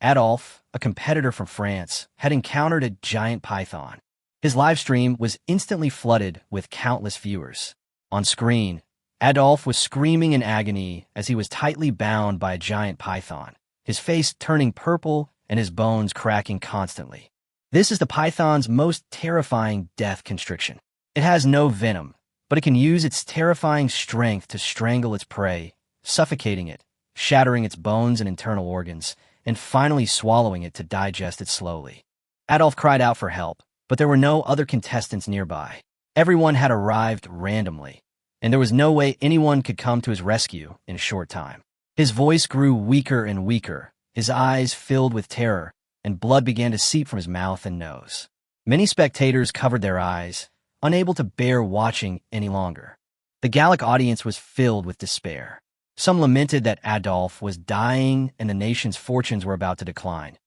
Adolphe, a competitor from France, had encountered a giant python. His live stream was instantly flooded with countless viewers. On screen, Adolphe was screaming in agony as he was tightly bound by a giant python, his face turning purple and his bones cracking constantly. This is the python's most terrifying death constriction. It has no venom, but it can use its terrifying strength to strangle its prey, suffocating it, shattering its bones and internal organs, and finally swallowing it to digest it slowly. Adolphe cried out for help, but there were no other contestants nearby. Everyone had arrived randomly, and there was no way anyone could come to his rescue in a short time. His voice grew weaker and weaker, his eyes filled with terror, and blood began to seep from his mouth and nose. Many spectators covered their eyes, unable to bear watching any longer. The Gallic audience was filled with despair. Some lamented that Adolphe was dying and the nation's fortunes were about to decline.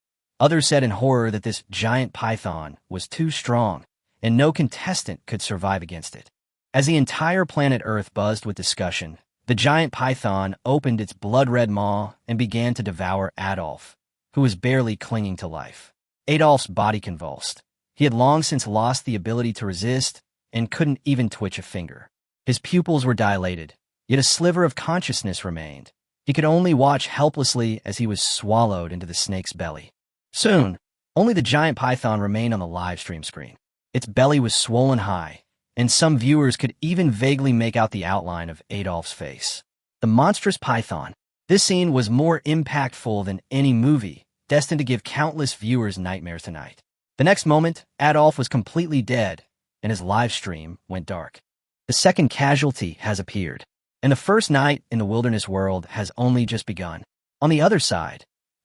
Others said in horror that this giant python was too strong, and no contestant could survive against it. As the entire planet Earth buzzed with discussion, the giant python opened its blood-red maw and began to devour Adolphe, who was barely clinging to life. Adolphe's body convulsed. He had long since lost the ability to resist and couldn't even twitch a finger. His pupils were dilated, yet a sliver of consciousness remained. He could only watch helplessly as he was swallowed into the snake's belly. Soon, only the giant python remained on the live stream screen. Its belly was swollen high, and some viewers could even vaguely make out the outline of Adolphe's face. The monstrous python. This scene was more impactful than any movie, destined to give countless viewers nightmares tonight. The next moment, Adolphe was completely dead, and his live stream went dark. The second casualty has appeared, and the first night in the wilderness world has only just begun. On the other side,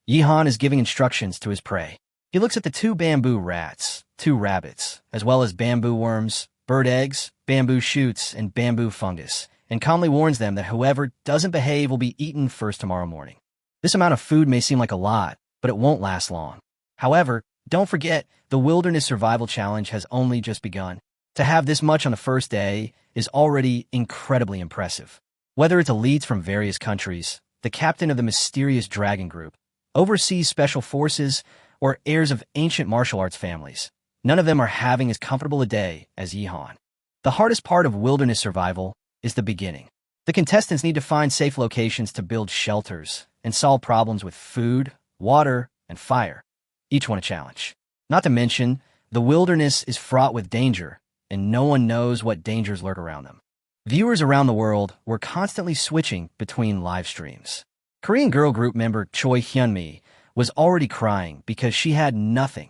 Yihan is giving instructions to his prey. He looks at the 2 bamboo rats, 2 rabbits, as well as bamboo worms, bird eggs, bamboo shoots, and bamboo fungus, and calmly warns them that whoever doesn't behave will be eaten first tomorrow morning. This amount of food may seem like a lot, but it won't last long. However, don't forget, the Wilderness Survival Challenge has only just begun. To have this much on the first day is already incredibly impressive. Whether it's elites from various countries, the captain of the mysterious dragon group, overseas special forces, or heirs of ancient martial arts families, none of them are having as comfortable a day as Yihan. The hardest part of wilderness survival is the beginning. The contestants need to find safe locations to build shelters and solve problems with food, water, and fire, each one a challenge. Not to mention, the wilderness is fraught with danger, and no one knows what dangers lurk around them. Viewers around the world were constantly switching between live streams. Korean girl group member Choi Hyunmi was already crying because she had nothing.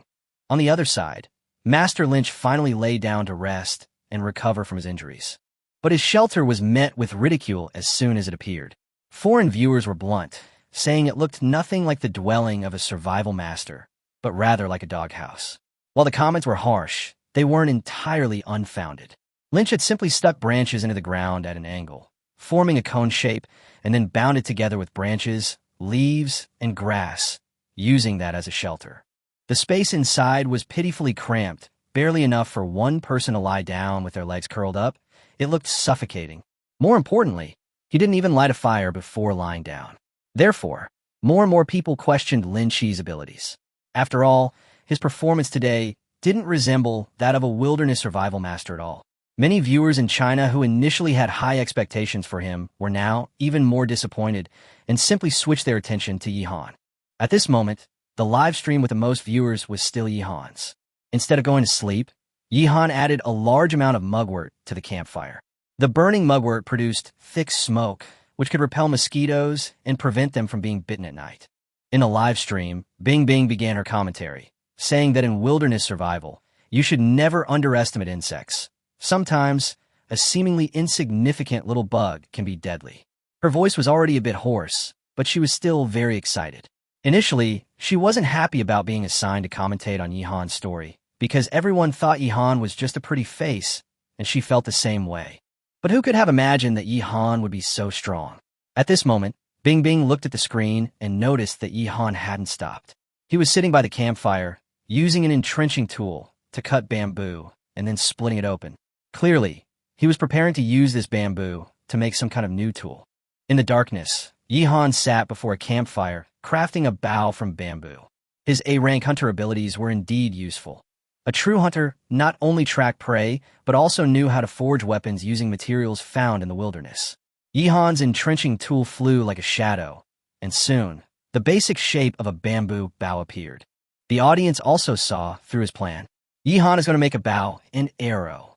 On the other side, Master Lynch finally lay down to rest and recover from his injuries. But his shelter was met with ridicule as soon as it appeared. Foreign viewers were blunt, saying it looked nothing like the dwelling of a survival master, but rather like a doghouse. While the comments were harsh, they weren't entirely unfounded. Lynch had simply stuck branches into the ground at an angle, forming a cone shape, and then bound it together with branches, leaves, and grass, using that as a shelter. The space inside was pitifully cramped, barely enough for one person to lie down with their legs curled up. It looked suffocating. More importantly, he didn't even light a fire before lying down. Therefore, more and more people questioned Lynch's abilities. After all, his performance today didn't resemble that of a wilderness survival master at all. Many viewers in China who initially had high expectations for him were now even more disappointed and simply switched their attention to Yihan. At this moment, the live stream with the most viewers was still Yihan's. Instead of going to sleep, Yihan added a large amount of mugwort to the campfire. The burning mugwort produced thick smoke, which could repel mosquitoes and prevent them from being bitten at night. In a live stream, Bing Bing began her commentary, saying that in wilderness survival, you should never underestimate insects. Sometimes, a seemingly insignificant little bug can be deadly. Her voice was already a bit hoarse, but she was still very excited. Initially, she wasn't happy about being assigned to commentate on Yihan's story, because everyone thought Yihan was just a pretty face, and she felt the same way. But who could have imagined that Yihan would be so strong? At this moment, Bing Bing looked at the screen and noticed that Yihan hadn't stopped. He was sitting by the campfire, using an entrenching tool to cut bamboo and then splitting it open. Clearly, he was preparing to use this bamboo to make some kind of new tool. In the darkness, Yihan sat before a campfire, crafting a bow from bamboo. His A-rank hunter abilities were indeed useful. A true hunter not only tracked prey, but also knew how to forge weapons using materials found in the wilderness. Yihan's entrenching tool flew like a shadow, and soon, the basic shape of a bamboo bow appeared. The audience also saw through his plan. Yihan is going to make a bow and arrow.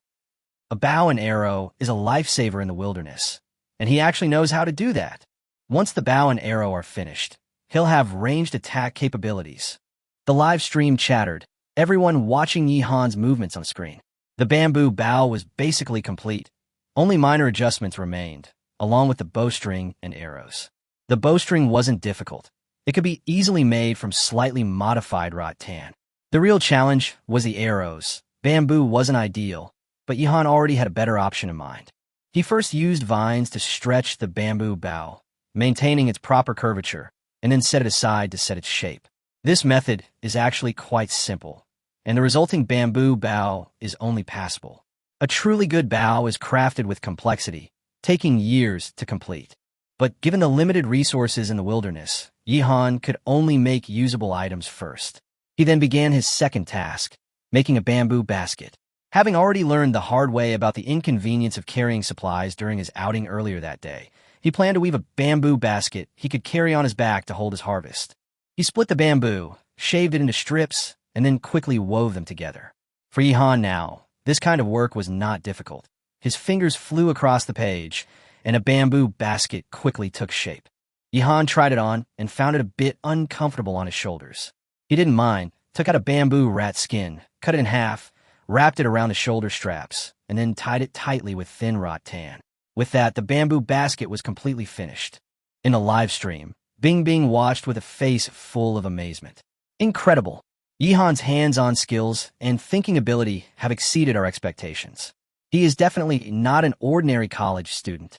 A bow and arrow is a lifesaver in the wilderness, and he actually knows how to do that. Once the bow and arrow are finished, he'll have ranged attack capabilities. The live stream chattered, everyone watching Yihan's movements on screen. The bamboo bow was basically complete. Only minor adjustments remained, along with the bowstring and arrows. The bowstring wasn't difficult. It could be easily made from slightly modified wrought tan. The real challenge was the arrows. Bamboo wasn't ideal, but Yihan already had a better option in mind. He first used vines to stretch the bamboo bow, maintaining its proper curvature, and then set it aside to set its shape. This method is actually quite simple, and the resulting bamboo bow is only passable. A truly good bow is crafted with complexity, taking years to complete. But given the limited resources in the wilderness, Yihan could only make usable items first. He then began his second task, making a bamboo basket. Having already learned the hard way about the inconvenience of carrying supplies during his outing earlier that day, he planned to weave a bamboo basket he could carry on his back to hold his harvest. He split the bamboo, shaved it into strips, and then quickly wove them together. For Yihan now, this kind of work was not difficult. His fingers flew across the page, and a bamboo basket quickly took shape. Yihan tried it on and found it a bit uncomfortable on his shoulders. He didn't mind, took out a bamboo rat skin, cut it in half, wrapped it around the shoulder straps, and then tied it tightly with thin wrought tan. With that, the bamboo basket was completely finished. In a live stream, Bing Bing watched with a face full of amazement. Incredible! Yihan's hands-on skills and thinking ability have exceeded our expectations. He is definitely not an ordinary college student.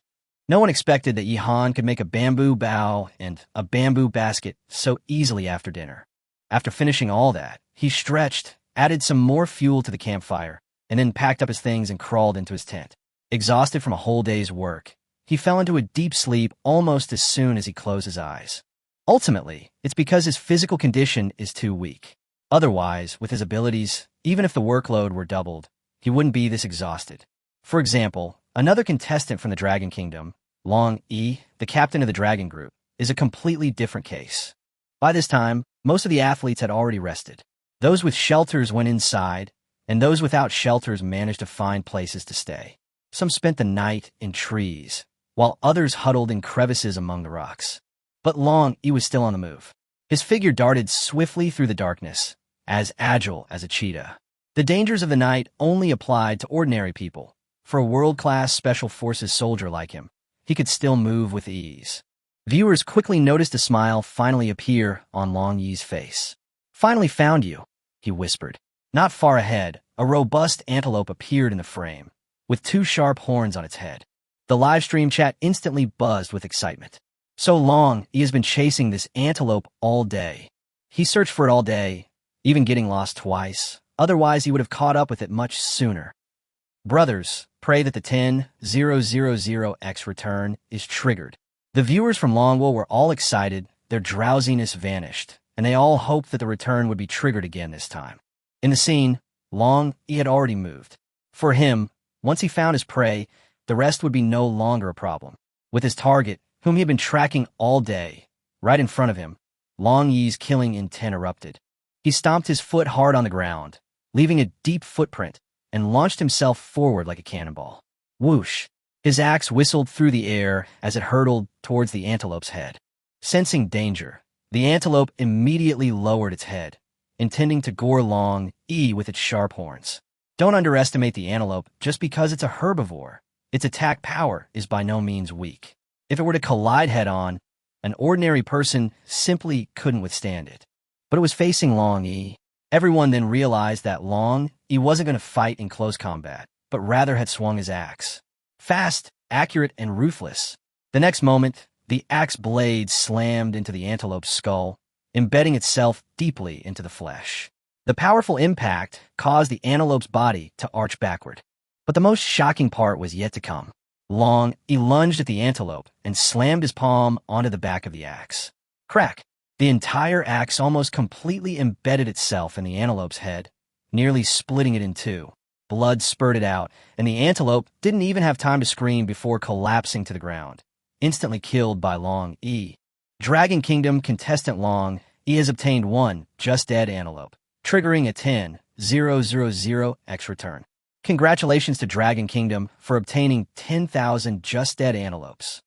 No one expected that Yihan could make a bamboo bow and a bamboo basket so easily after dinner. After finishing all that, he stretched, added some more fuel to the campfire, and then packed up his things and crawled into his tent. Exhausted from a whole day's work, he fell into a deep sleep almost as soon as he closed his eyes. Ultimately, it's because his physical condition is too weak. Otherwise, with his abilities, even if the workload were doubled, he wouldn't be this exhausted. For example, another contestant from the Dragon Kingdom, Long Yi, the captain of the dragon group, is a completely different case. By this time, most of the athletes had already rested. Those with shelters went inside, and those without shelters managed to find places to stay. Some spent the night in trees, while others huddled in crevices among the rocks. But Long Yi was still on the move. His figure darted swiftly through the darkness, as agile as a cheetah. The dangers of the night only applied to ordinary people. For a world-class special forces soldier like him, he could still move with ease. Viewers quickly noticed a smile finally appear on Long Yi's face. "Finally found you," he whispered. Not far ahead, a robust antelope appeared in the frame, with two sharp horns on its head. The livestream chat instantly buzzed with excitement. So Long Yi has been chasing this antelope all day. He searched for it all day, even getting lost twice. Otherwise, he would have caught up with it much sooner. Brothers, pray that the 10,000X return is triggered. The viewers from Manhwa were all excited, their drowsiness vanished, and they all hoped that the return would be triggered again this time. In the scene, Long Yi had already moved. For him, once he found his prey, the rest would be no longer a problem. With his target, whom he had been tracking all day, right in front of him, Long Yi's killing intent erupted. He stomped his foot hard on the ground, leaving a deep footprint, and launched himself forward like a cannonball. Whoosh! His axe whistled through the air as it hurtled towards the antelope's head. Sensing danger, the antelope immediately lowered its head, intending to gore Long Yi with its sharp horns. Don't underestimate the antelope just because it's a herbivore. Its attack power is by no means weak. If it were to collide head-on, an ordinary person simply couldn't withstand it. But it was facing Long Yi. Everyone then realized that Long Yi wasn't going to fight in close combat, but rather had swung his axe. Fast, accurate, and ruthless. The next moment, the axe blade slammed into the antelope's skull, embedding itself deeply into the flesh. The powerful impact caused the antelope's body to arch backward. But the most shocking part was yet to come. Long Yi lunged at the antelope and slammed his palm onto the back of the axe. Crack! The entire axe almost completely embedded itself in the antelope's head, nearly splitting it in two. Blood spurted out, and the antelope didn't even have time to scream before collapsing to the ground, instantly killed by Long Yi. Dragon Kingdom contestant Long Yi has obtained one just-dead antelope, triggering a 10,000X return. Congratulations to Dragon Kingdom for obtaining 10,000 just-dead antelopes.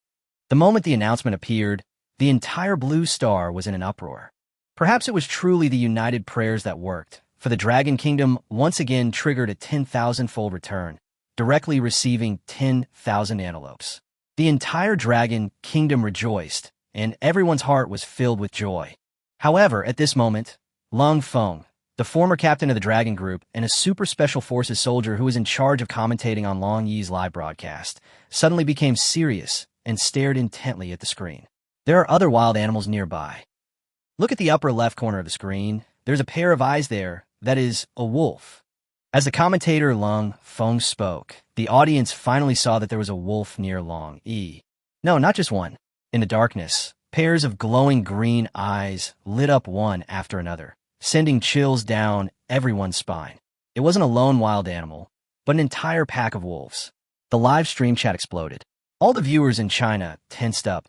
The moment the announcement appeared, the entire Blue Star was in an uproar. Perhaps it was truly the united prayers that worked, for the Dragon Kingdom once again triggered a 10,000-fold return, directly receiving 10,000 antelopes. The entire Dragon Kingdom rejoiced, and everyone's heart was filled with joy. However, at this moment, Lung Feng, the former captain of the Dragon Group and a super special forces soldier who was in charge of commentating on Long Yi's live broadcast, suddenly became serious and stared intently at the screen. There are other wild animals nearby. Look at the upper left corner of the screen. There's a pair of eyes there. That is, a wolf. As the commentator Lung Feng spoke, the audience finally saw that there was a wolf near Long Yi. No, not just one. In the darkness, pairs of glowing green eyes lit up one after another, sending chills down everyone's spine. It wasn't a lone wild animal, but an entire pack of wolves. The live stream chat exploded. All the viewers in China tensed up.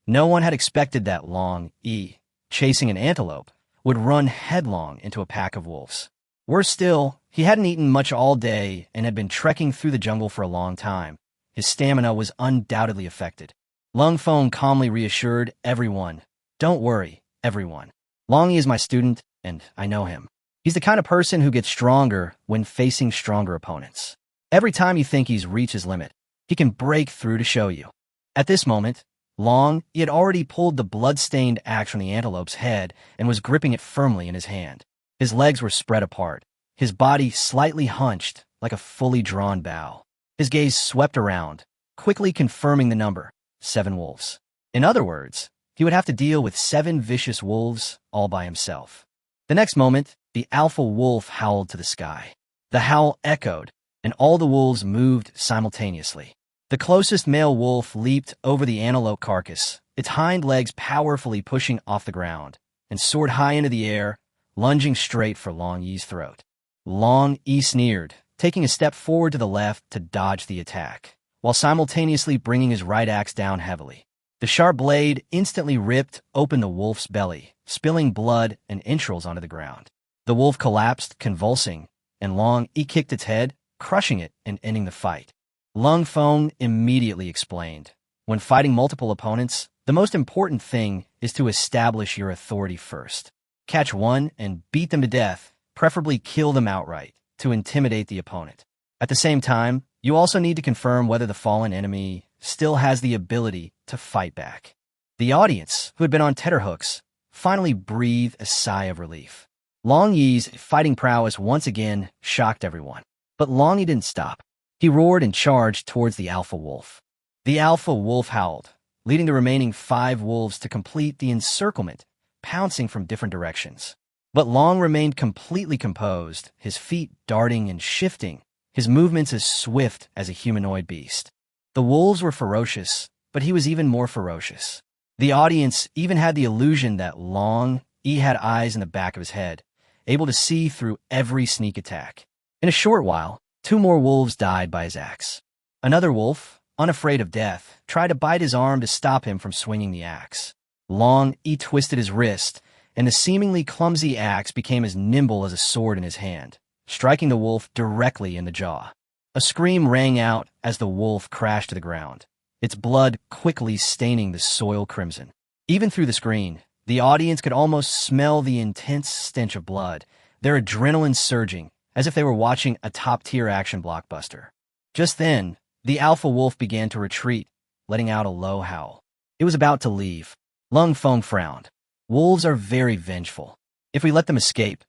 No one had expected that Long Yi, chasing an antelope, would run headlong into a pack of wolves. Worse still, he hadn't eaten much all day and had been trekking through the jungle for a long time. His stamina was undoubtedly affected. Lung Feng calmly reassured everyone, "Don't worry, everyone. Long Yi is my student, and I know him. He's the kind of person who gets stronger when facing stronger opponents. Every time you think he's reached his limit, he can break through to show you." At this moment, Long Yi had already pulled the blood-stained axe from the antelope's head and was gripping it firmly in his hand. His legs were spread apart, his body slightly hunched like a fully drawn bow. His gaze swept around, quickly confirming the number, 7 wolves. In other words, he would have to deal with 7 vicious wolves all by himself. The next moment, the alpha wolf howled to the sky. The howl echoed, and all the wolves moved simultaneously. The closest male wolf leaped over the antelope carcass, its hind legs powerfully pushing off the ground, and soared high into the air, lunging straight for Long Yi's throat. Long Yi sneered, taking a step forward to the left to dodge the attack. while simultaneously bringing his right axe down heavily. The sharp blade instantly ripped open the wolf's belly, spilling blood and entrails onto the ground. The wolf collapsed, convulsing, and Long Yi kicked its head, crushing it and ending the fight. Lung Feng immediately explained, "When fighting multiple opponents, the most important thing is to establish your authority first. Catch one and beat them to death, preferably kill them outright, to intimidate the opponent. At the same time, you also need to confirm whether the fallen enemy still has the ability to fight back." The audience, who had been on tenterhooks, finally breathed a sigh of relief. Long Yi's fighting prowess once again shocked everyone. But Long Yi didn't stop. He roared and charged towards the alpha wolf. The alpha wolf howled, leading the remaining 5 wolves to complete the encirclement, pouncing from different directions. But Long remained completely composed, his feet darting and shifting, his movements as swift as a humanoid beast. The wolves were ferocious, but he was even more ferocious. The audience even had the illusion that Long Yi had eyes in the back of his head, able to see through every sneak attack. In a short while, 2 more wolves died by his axe. Another wolf, unafraid of death, tried to bite his arm to stop him from swinging the axe. Long Yi twisted his wrist, and the seemingly clumsy axe became as nimble as a sword in his hand, striking the wolf directly in the jaw. A scream rang out as the wolf crashed to the ground, its blood quickly staining the soil crimson. Even through the screen, the audience could almost smell the intense stench of blood, their adrenaline surging, as if they were watching a top-tier action blockbuster. Just then, the alpha wolf began to retreat, letting out a low howl. It was about to leave. Lung Feng frowned. Wolves are very vengeful. If we let them escape,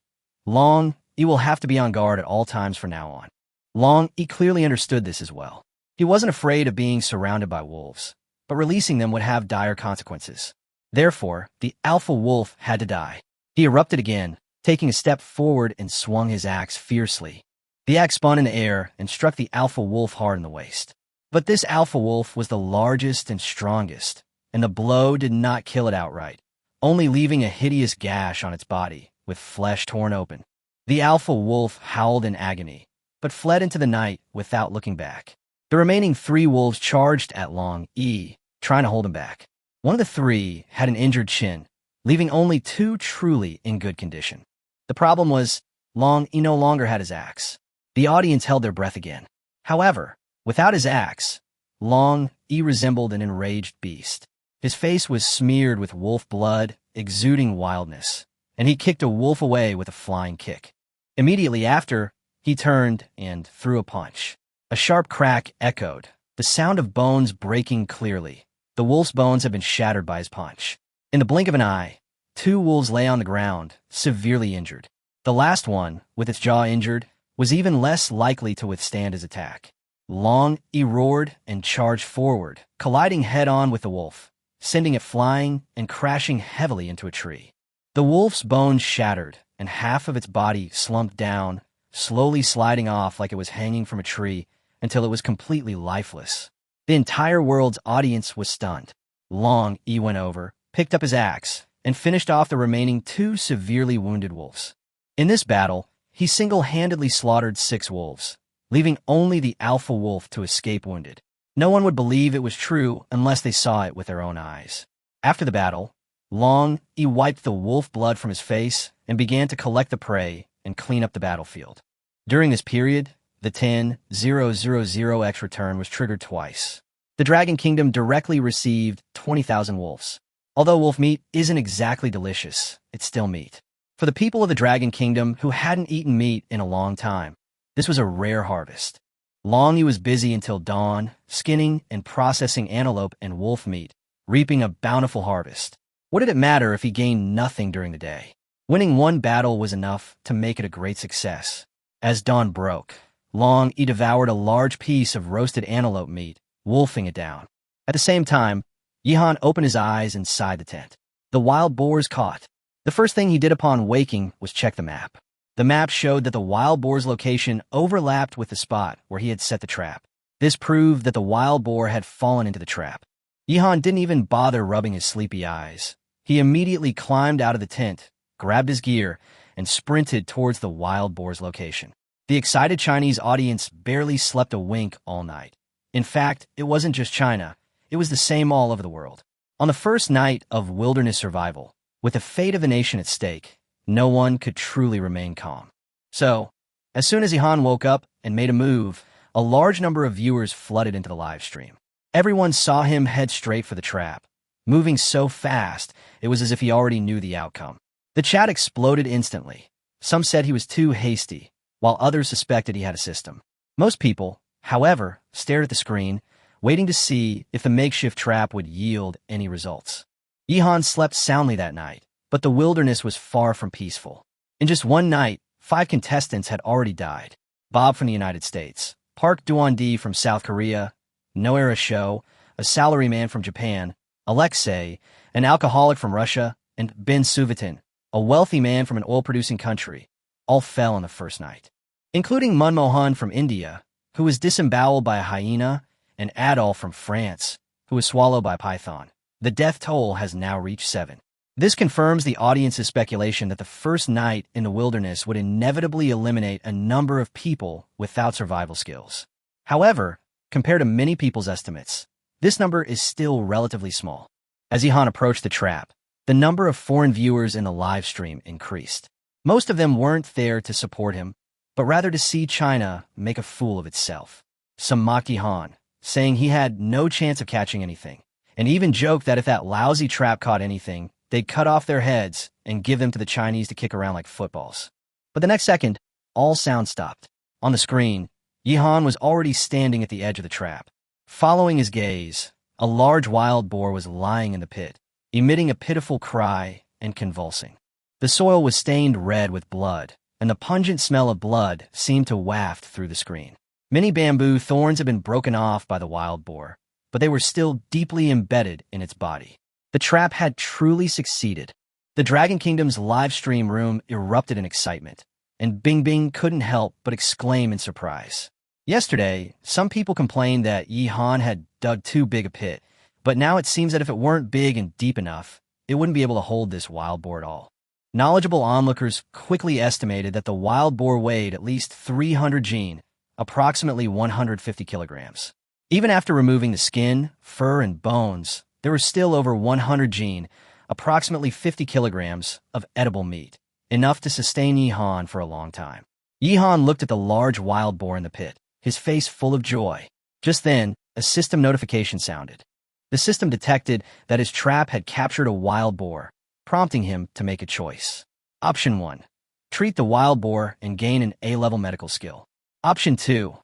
Long Yi will have to be on guard at all times from now on. Long Yi clearly understood this as well. He wasn't afraid of being surrounded by wolves, but releasing them would have dire consequences. Therefore, the alpha wolf had to die. He erupted again, taking a step forward and swung his axe fiercely. The axe spun in the air and struck the alpha wolf hard in the waist. But this alpha wolf was the largest and strongest, and the blow did not kill it outright, only leaving a hideous gash on its body, with flesh torn open. The alpha wolf howled in agony, but fled into the night without looking back. The remaining 3 wolves charged at Long Yi, trying to hold him back. One of the 3 had an injured chin, leaving only 2 truly in good condition. The problem was, Long Yi no longer had his axe. The audience held their breath again. However, without his axe, Long Yi resembled an enraged beast. His face was smeared with wolf blood, exuding wildness, and he kicked a wolf away with a flying kick. Immediately after, he turned and threw a punch. A sharp crack echoed, the sound of bones breaking clearly. The wolf's bones had been shattered by his punch. In the blink of an eye, 2 wolves lay on the ground, severely injured. The last one, with its jaw injured, was even less likely to withstand his attack. Long Yi roared and charged forward, colliding head-on with the wolf, sending it flying and crashing heavily into a tree. The wolf's bones shattered, and half of its body slumped down, slowly sliding off like it was hanging from a tree until it was completely lifeless. The entire world's audience was stunned. Long Yi went over, picked up his axe, and finished off the remaining 2 severely wounded wolves. In this battle, he single-handedly slaughtered 6 wolves, leaving only the alpha wolf to escape wounded. No one would believe it was true unless they saw it with their own eyes. After the battle, Long Yi wiped the wolf blood from his face and began to collect the prey and clean up the battlefield. During this period, the 10,000X return was triggered twice. The Dragon Kingdom directly received 20,000 wolves. Although wolf meat isn't exactly delicious, it's still meat. For the people of the Dragon Kingdom who hadn't eaten meat in a long time, this was a rare harvest. Long Yi was busy until dawn, skinning and processing antelope and wolf meat, reaping a bountiful harvest. What did it matter if he gained nothing during the day? Winning 1 battle was enough to make it a great success. As dawn broke, Long Yi devoured a large piece of roasted antelope meat, wolfing it down. At the same time, Yihan opened his eyes inside the tent. The wild boars caught. The first thing he did upon waking was check the map. The map showed that the wild boar's location overlapped with the spot where he had set the trap. This proved that the wild boar had fallen into the trap. Yihan didn't even bother rubbing his sleepy eyes. He immediately climbed out of the tent, grabbed his gear, and sprinted towards the wild boar's location. The excited Chinese audience barely slept a wink all night. In fact, it wasn't just China. It was the same all over the world. On the first night of wilderness survival, with the fate of the nation at stake, no one could truly remain calm. So, as soon as Ihan woke up and made a move, a large number of viewers flooded into the live stream. Everyone saw him head straight for the trap, moving so fast it was as if he already knew the outcome. The chat exploded instantly. Some said he was too hasty, while others suspected he had a system. Most people, however, stared at the screen, waiting to see if the makeshift trap would yield any results. Ihan slept soundly that night, but the wilderness was far from peaceful. In just one night, 5 contestants had already died. Bob from the United States, Park Duan-di from South Korea, Noera Sho, a salaryman from Japan, Alexei, an alcoholic from Russia, and Ben Suvatin, a wealthy man from an oil-producing country, all fell on the first night, including Manmohan from India, who was disemboweled by a hyena, and Adolf from France, who was swallowed by a python. The death toll has now reached 7. This confirms the audience's speculation that the first night in the wilderness would inevitably eliminate a number of people without survival skills. However, compared to many people's estimates, this number is still relatively small. As Ihan approached the trap, the number of foreign viewers in the live stream increased. Most of them weren't there to support him, but rather to see China make a fool of itself. Some mocked Ihan, saying he had no chance of catching anything, and even joked that if that lousy trap caught anything, they'd cut off their heads and give them to the Chinese to kick around like footballs. But the next second, all sound stopped. On the screen, Ihan was already standing at the edge of the trap. Following his gaze, a large wild boar was lying in the pit, emitting a pitiful cry and convulsing. The soil was stained red with blood, and the pungent smell of blood seemed to waft through the screen. Many bamboo thorns had been broken off by the wild boar, but they were still deeply embedded in its body. The trap had truly succeeded. The Dragon Kingdom's live stream room erupted in excitement, and Bing Bing couldn't help but exclaim in surprise. Yesterday, some people complained that Ihan had dug too big a pit, but now it seems that if it weren't big and deep enough, it wouldn't be able to hold this wild boar at all. Knowledgeable onlookers quickly estimated that the wild boar weighed at least 300 jin, approximately 150 kilograms. Even after removing the skin, fur, and bones, there was still over 100 jin, approximately 50 kilograms, of edible meat, enough to sustain Ihan for a long time. Ihan looked at the large wild boar in the pit, his face full of joy. Just then, a system notification sounded. The system detected that his trap had captured a wild boar, prompting him to make a choice. Option 1. Treat the wild boar and gain an A-level medical skill. Option 2.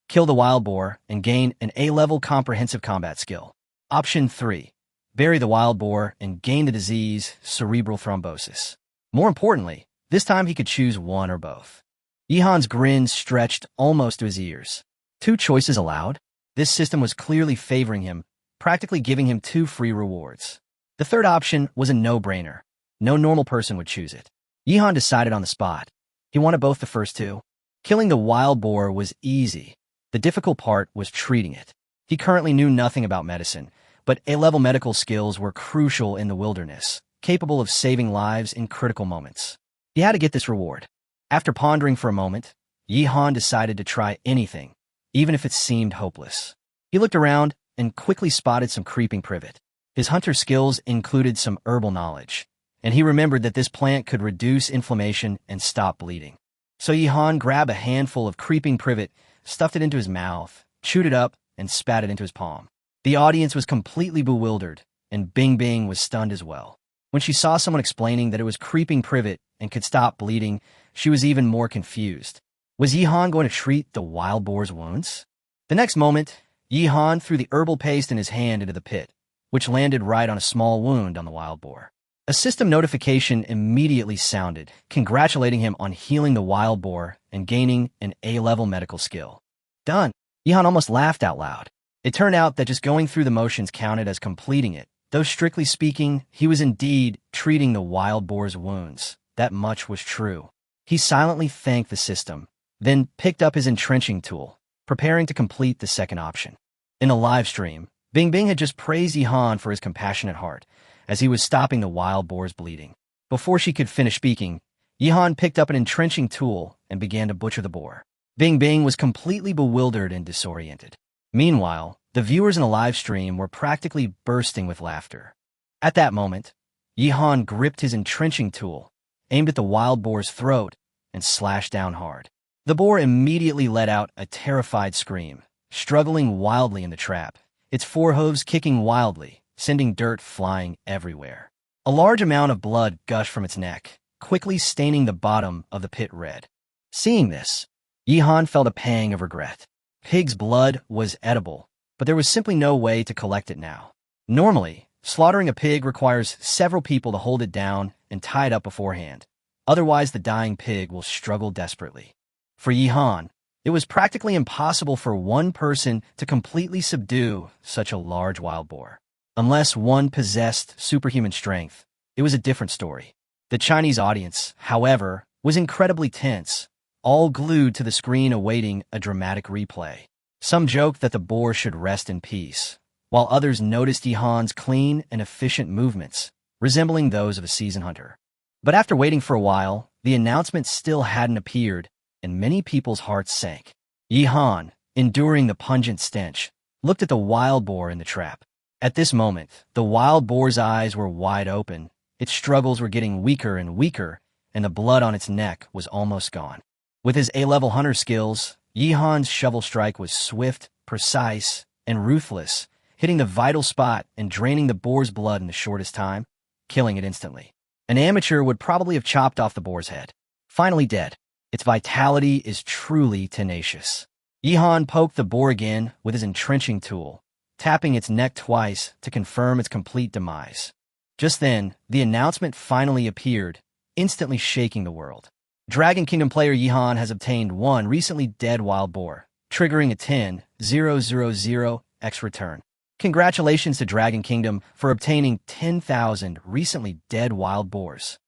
Kill the wild boar and gain an A-level comprehensive combat skill. Option 3. Bury the wild boar and gain the disease cerebral thrombosis. More importantly, this time he could choose one or both. Ihan's grin stretched almost to his ears. 2 choices allowed? This system was clearly favoring him, practically giving him 2 free rewards. The third option was a no-brainer. No normal person would choose it. Ihan decided on the spot. He wanted both the first 2. Killing the wild boar was easy. The difficult part was treating it. He currently knew nothing about medicine, but A-level medical skills were crucial in the wilderness, capable of saving lives in critical moments. He had to get this reward. After pondering for a moment, Ihan decided to try anything, even if it seemed hopeless. He looked around and quickly spotted some creeping privet. His hunter skills included some herbal knowledge, and he remembered that this plant could reduce inflammation and stop bleeding. So Ihan grabbed a handful of creeping privet, stuffed it into his mouth, chewed it up, and spat it into his palm. The audience was completely bewildered, and Bing Bing was stunned as well. When she saw someone explaining that it was creeping privet and could stop bleeding, she was even more confused. Was Ihan going to treat the wild boar's wounds? The next moment, Ihan threw the herbal paste in his hand into the pit, which landed right on a small wound on the wild boar. A system notification immediately sounded, congratulating him on healing the wild boar and gaining an A-level medical skill. Done. Ihan almost laughed out loud. It turned out that just going through the motions counted as completing it. Though strictly speaking, he was indeed treating the wild boar's wounds. That much was true. He silently thanked the system, then picked up his entrenching tool, preparing to complete the second option. In a live stream, Bing Bing had just praised Ihan for his compassionate heart, as he was stopping the wild boar's bleeding. Before she could finish speaking, Ihan picked up an entrenching tool and began to butcher the boar. Bing Bing was completely bewildered and disoriented. Meanwhile, the viewers in the live stream were practically bursting with laughter. At that moment, Yihan gripped his entrenching tool, aimed at the wild boar's throat, and slashed down hard. The boar immediately let out a terrified scream, struggling wildly in the trap, its forehooves kicking wildly, sending dirt flying everywhere. A large amount of blood gushed from its neck, quickly staining the bottom of the pit red. Seeing this, Yihan felt a pang of regret. Pig's blood was edible, but there was simply no way to collect it now. Normally, slaughtering a pig requires several people to hold it down and tie it up beforehand. Otherwise, the dying pig will struggle desperately. For Yihan, it was practically impossible for one person to completely subdue such a large wild boar. Unless one possessed superhuman strength, it was a different story. The Chinese audience, however, was incredibly tense, all glued to the screen awaiting a dramatic replay. Some joked that the boar should rest in peace, while others noticed Yihan's clean and efficient movements, resembling those of a seasoned hunter. But after waiting for a while, the announcement still hadn't appeared, and many people's hearts sank. Yihan, enduring the pungent stench, looked at the wild boar in the trap. At this moment, the wild boar's eyes were wide open, its struggles were getting weaker and weaker, and the blood on its neck was almost gone. With his A-level hunter skills, Yihan's shovel strike was swift, precise, and ruthless, hitting the vital spot and draining the boar's blood in the shortest time, killing it instantly. An amateur would probably have chopped off the boar's head. Finally dead. Its vitality is truly tenacious. Yihan poked the boar again with his entrenching tool, tapping its neck twice to confirm its complete demise. Just then, the announcement finally appeared, instantly shaking the world. Dragon Kingdom player Yihan has obtained one recently dead wild boar, triggering a 10,000x return. Congratulations to Dragon Kingdom for obtaining 10,000 recently dead wild boars.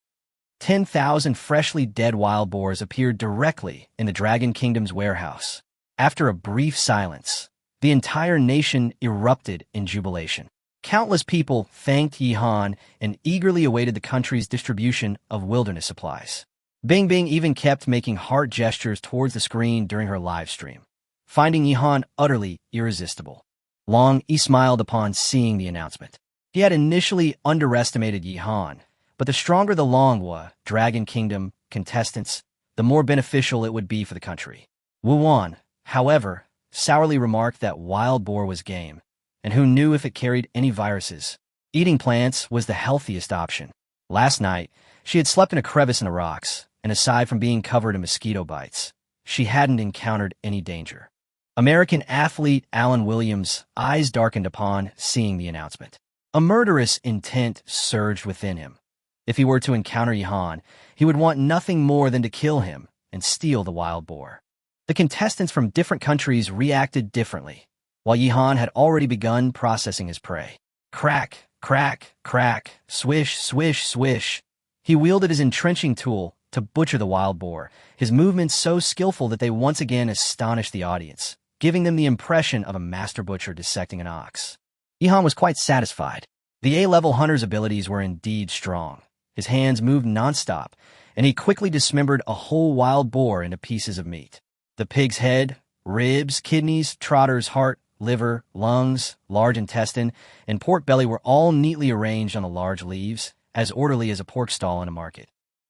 10,000 freshly dead wild boars appeared directly in the Dragon Kingdom's warehouse. After a brief silence, the entire nation erupted in jubilation. Countless people thanked Yihan and eagerly awaited the country's distribution of wilderness supplies. Bing Bing even kept making heart gestures towards the screen during her live stream, finding Yihan utterly irresistible. Long Yi smiled upon seeing the announcement. He had initially underestimated Yihan, but the stronger the Manhwa, Dragon Kingdom, contestants, the more beneficial it would be for the country. Wu Wan, however, sourly remarked that wild boar was game, and who knew if it carried any viruses. Eating plants was the healthiest option. Last night, she had slept in a crevice in the rocks, and aside from being covered in mosquito bites, she hadn't encountered any danger. American athlete Alan Williams' eyes darkened upon seeing the announcement. A murderous intent surged within him. If he were to encounter Yihan, he would want nothing more than to kill him and steal the wild boar. The contestants from different countries reacted differently, while Yihan had already begun processing his prey. Crack, crack, crack, swish, swish, swish. He wielded his entrenching tool to butcher the wild boar, his movements so skillful that they once again astonished the audience, giving them the impression of a master butcher dissecting an ox. Yihan was quite satisfied. The A-level hunter's abilities were indeed strong. His hands moved nonstop, and he quickly dismembered a whole wild boar into pieces of meat. The pig's head, ribs, kidneys, trotter's heart, liver, lungs, large intestine, and pork belly were all neatly arranged on the large leaves, as orderly as a pork stall in a market.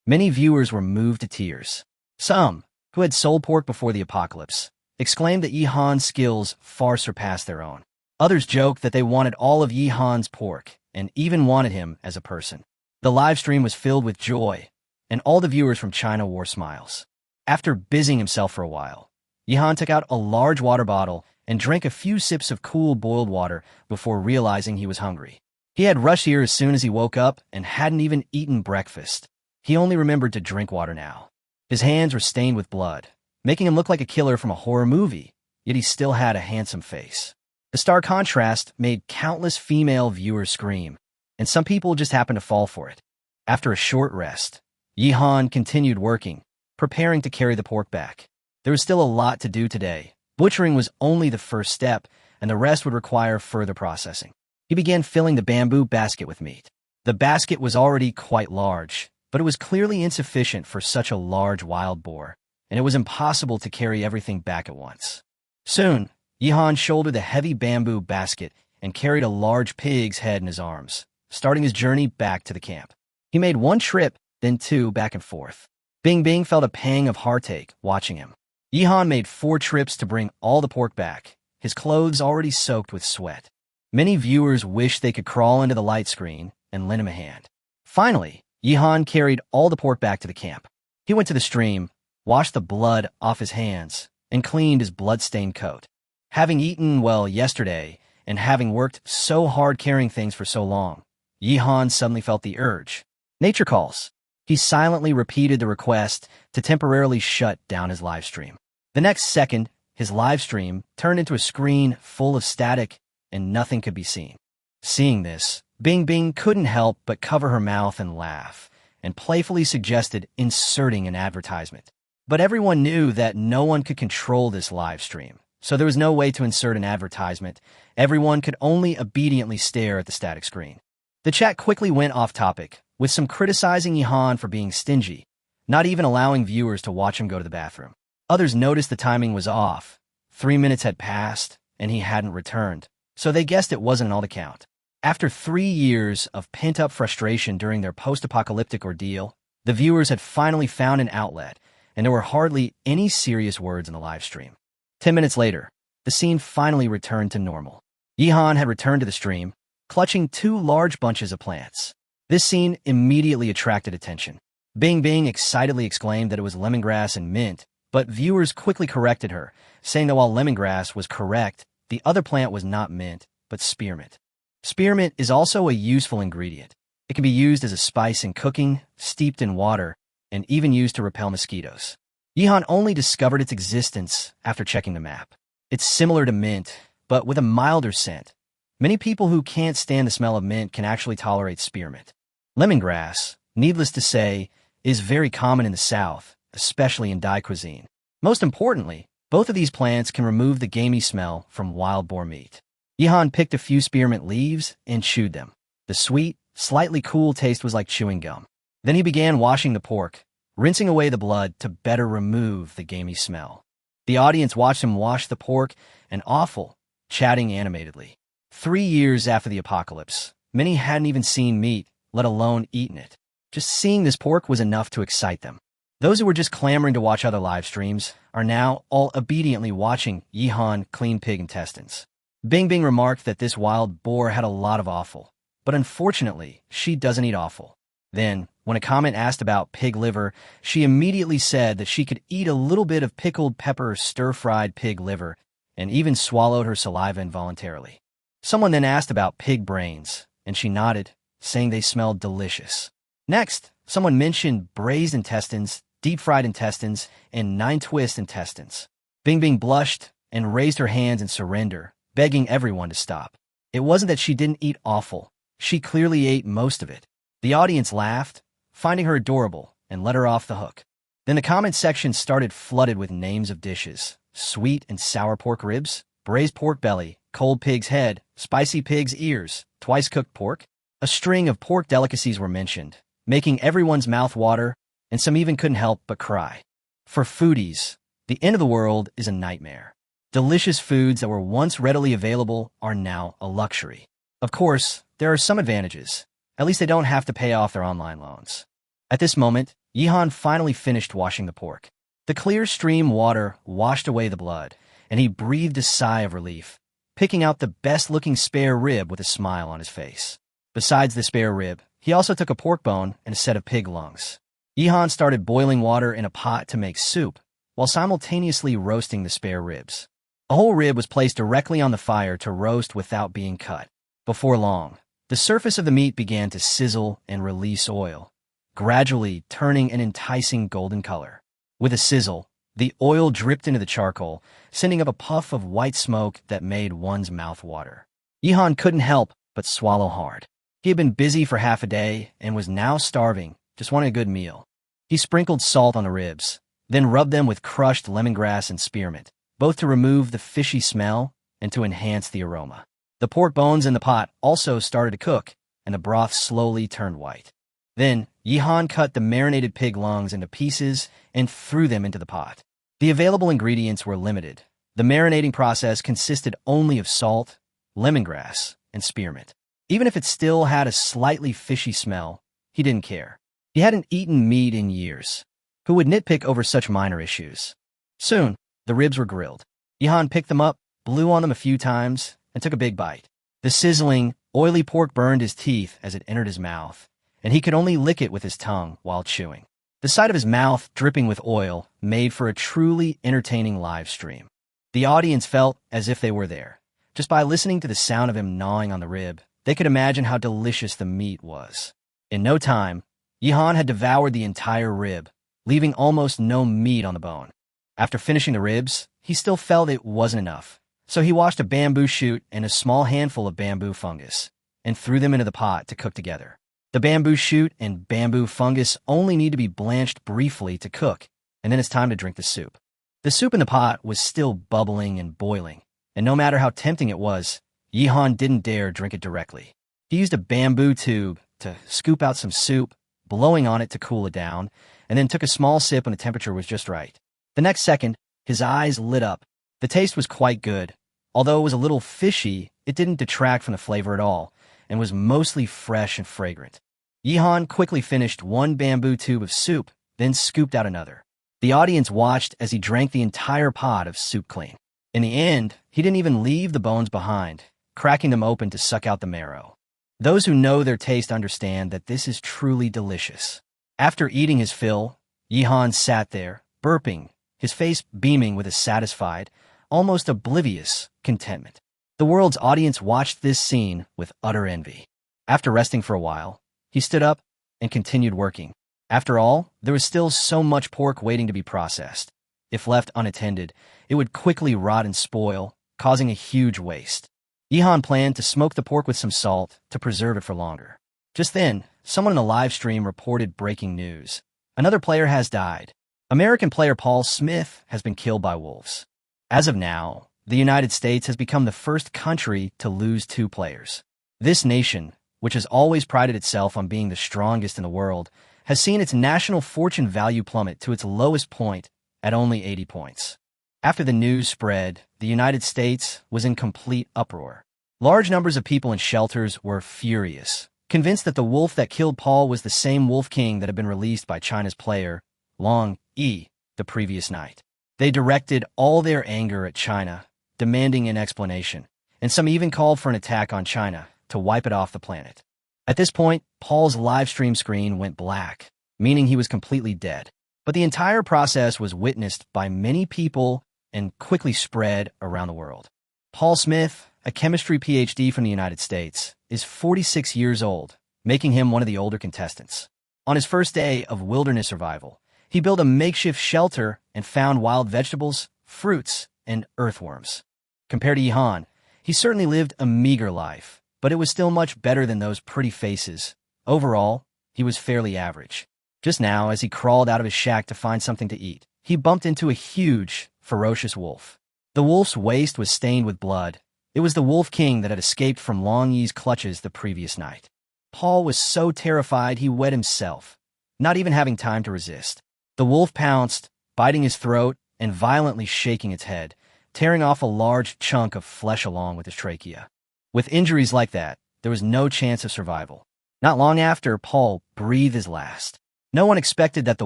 Many viewers were moved to tears. Some, who had sold pork before the apocalypse, exclaimed that Yihan's skills far surpassed their own. Others joked that they wanted all of Yihan's pork, and even wanted him as a person. The live stream was filled with joy, and all the viewers from China wore smiles. After busying himself for a while, Yihan took out a large water bottle and drank a few sips of cool boiled water before realizing he was hungry. He had rushed here as soon as he woke up and hadn't even eaten breakfast. He only remembered to drink water now. His hands were stained with blood, making him look like a killer from a horror movie, yet he still had a handsome face. The stark contrast made countless female viewers scream, and some people just happened to fall for it. After a short rest, Yihan continued working, preparing to carry the pork back. There was still a lot to do today. Butchering was only the first step, and the rest would require further processing. He began filling the bamboo basket with meat. The basket was already quite large, but it was clearly insufficient for such a large wild boar, and it was impossible to carry everything back at once. Soon, Yihan shouldered the heavy bamboo basket and carried a large pig's head in his arms, starting his journey back to the camp. He made one trip, then two back and forth. Bing Bing felt a pang of heartache watching him. Yihan made 4 trips to bring all the pork back, his clothes already soaked with sweat. Many viewers wished they could crawl into the light screen and lend him a hand. Finally, Yihan carried all the pork back to the camp. He went to the stream, washed the blood off his hands, and cleaned his blood-stained coat. Having eaten well yesterday, and having worked so hard carrying things for so long, Yihan suddenly felt the urge. Nature calls. He silently repeated the request to temporarily shut down his live stream. The next second, his live stream turned into a screen full of static and nothing could be seen. Seeing this, Bing Bing couldn't help but cover her mouth and laugh, and playfully suggested inserting an advertisement. But everyone knew that no one could control this live stream, so there was no way to insert an advertisement. Everyone could only obediently stare at the static screen. The chat quickly went off topic, with some criticizing Yihan for being stingy, not even allowing viewers to watch him go to the bathroom. Others noticed the timing was off. 3 minutes had passed, and he hadn't returned, so they guessed it wasn't an all to count. After 3 years of pent-up frustration during their post-apocalyptic ordeal, the viewers had finally found an outlet, and there were hardly any serious words in the live stream. 10 minutes later, the scene finally returned to normal. Yihan had returned to the stream, clutching 2 large bunches of plants. This scene immediately attracted attention. Bing Bing excitedly exclaimed that it was lemongrass and mint, but viewers quickly corrected her, saying that while lemongrass was correct, the other plant was not mint, but spearmint. Spearmint is also a useful ingredient. It can be used as a spice in cooking, steeped in water, and even used to repel mosquitoes. Yihan only discovered its existence after checking the map. It's similar to mint, but with a milder scent. Many people who can't stand the smell of mint can actually tolerate spearmint. Lemongrass, needless to say, is very common in the South, especially in Thai cuisine. Most importantly, both of these plants can remove the gamey smell from wild boar meat. Yihan picked a few spearmint leaves and chewed them. The sweet, slightly cool taste was like chewing gum. Then he began washing the pork, rinsing away the blood to better remove the gamey smell. The audience watched him wash the pork and offal, chatting animatedly. 3 years after the apocalypse, many hadn't even seen meat, let alone eaten it. Just seeing this pork was enough to excite them. Those who were just clamoring to watch other live streams are now all obediently watching Yihan clean pig intestines. Bing Bing remarked that this wild boar had a lot of offal, but unfortunately, she doesn't eat offal. Then, when a comment asked about pig liver, she immediately said that she could eat a little bit of pickled pepper stir-fried pig liver and even swallowed her saliva involuntarily. Someone then asked about pig brains, and she nodded, saying they smelled delicious. Next, someone mentioned braised intestines, deep-fried intestines, and 9-twist intestines. Bing Bing blushed and raised her hands in surrender, begging everyone to stop. It wasn't that she didn't eat offal. She clearly ate most of it. The audience laughed, finding her adorable, and let her off the hook. Then the comment section started flooded with names of dishes: sweet and sour pork ribs, braised pork belly, cold pig's head, spicy pig's ears, twice-cooked pork. A string of pork delicacies were mentioned, making everyone's mouth water, and some even couldn't help but cry. For foodies, the end of the world is a nightmare. Delicious foods that were once readily available are now a luxury. Of course, there are some advantages. At least they don't have to pay off their online loans. At this moment, Yihan finally finished washing the pork. The clear stream water washed away the blood, and he breathed a sigh of relief, picking out the best-looking spare rib with a smile on his face. Besides the spare rib, he also took a pork bone and a set of pig lungs. Yihan started boiling water in a pot to make soup, while simultaneously roasting the spare ribs. A whole rib was placed directly on the fire to roast without being cut. Before long, the surface of the meat began to sizzle and release oil, gradually turning an enticing golden color. With a sizzle, the oil dripped into the charcoal, sending up a puff of white smoke that made one's mouth water. Yihan couldn't help but swallow hard. He had been busy for half a day and was now starving, just wanting a good meal. He sprinkled salt on the ribs, then rubbed them with crushed lemongrass and spearmint, both to remove the fishy smell and to enhance the aroma. The pork bones in the pot also started to cook, and the broth slowly turned white. Then, Yihan cut the marinated pig lungs into pieces and threw them into the pot. The available ingredients were limited, The marinating process consisted only of salt, lemongrass, and spearmint. Even if it still had a slightly fishy smell, he didn't care. He hadn't eaten meat in years. Who would nitpick over such minor issues? Soon, the ribs were grilled. Yihan picked them up, blew on them a few times, and took a big bite. The sizzling, oily pork burned his teeth as it entered his mouth, and he could only lick it with his tongue while chewing. The sight of his mouth dripping with oil made for a truly entertaining live stream. The audience felt as if they were there. Just by listening to the sound of him gnawing on the rib, they could imagine how delicious the meat was. In no time, Yihan had devoured the entire rib, leaving almost no meat on the bone. After finishing the ribs, he still felt it wasn't enough, so he washed a bamboo shoot and a small handful of bamboo fungus, and threw them into the pot to cook together. The bamboo shoot and bamboo fungus only need to be blanched briefly to cook, and then it's time to drink the soup. The soup in the pot was still bubbling and boiling, and no matter how tempting it was, Yihan didn't dare drink it directly. He used a bamboo tube to scoop out some soup, blowing on it to cool it down, and then took a small sip when the temperature was just right. The next second, his eyes lit up. The taste was quite good. Although it was a little fishy, it didn't detract from the flavor at all, and was mostly fresh and fragrant. Yihan quickly finished one bamboo tube of soup, then scooped out another. The audience watched as he drank the entire pot of soup clean. In the end, he didn't even leave the bones behind, cracking them open to suck out the marrow. Those who know their taste understand that this is truly delicious. After eating his fill, Yihan sat there, burping, his face beaming with a satisfied, almost oblivious contentment. The world's audience watched this scene with utter envy. After resting for a while, he stood up and continued working. After all, there was still so much pork waiting to be processed. If left unattended, it would quickly rot and spoil, causing a huge waste. Yihan planned to smoke the pork with some salt to preserve it for longer. Just then, someone in the live stream reported breaking news. Another player has died. American player Paul Smith has been killed by wolves. As of now, the United States has become the first country to lose 2 players. This nation, which has always prided itself on being the strongest in the world, has seen its national fortune value plummet to its lowest point at only 80 points. After the news spread, the United States was in complete uproar. Large numbers of people in shelters were furious, convinced that the wolf that killed Paul was the same wolf king that had been released by China's player, Long Yi, the previous night. They directed all their anger at China, demanding an explanation, and some even called for an attack on China to wipe it off the planet. At this point, Paul's live stream screen went black, meaning he was completely dead. But the entire process was witnessed by many people and quickly spread around the world. Paul Smith, a chemistry PhD from the United States, is 46 years old, making him one of the older contestants. On his first day of wilderness survival, he built a makeshift shelter and found wild vegetables, fruits, and earthworms. Compared to Yihan, he certainly lived a meager life, but it was still much better than those pretty faces. Overall, he was fairly average. Just now, as he crawled out of his shack to find something to eat, he bumped into a huge, ferocious wolf. The wolf's waist was stained with blood. It was the Wolf King that had escaped from Long Yi's clutches the previous night. Paul was so terrified he wet himself, not even having time to resist. The wolf pounced, biting his throat and violently shaking its head, tearing off a large chunk of flesh along with his trachea. With injuries like that, there was no chance of survival. Not long after, Paul breathed his last. No one expected that the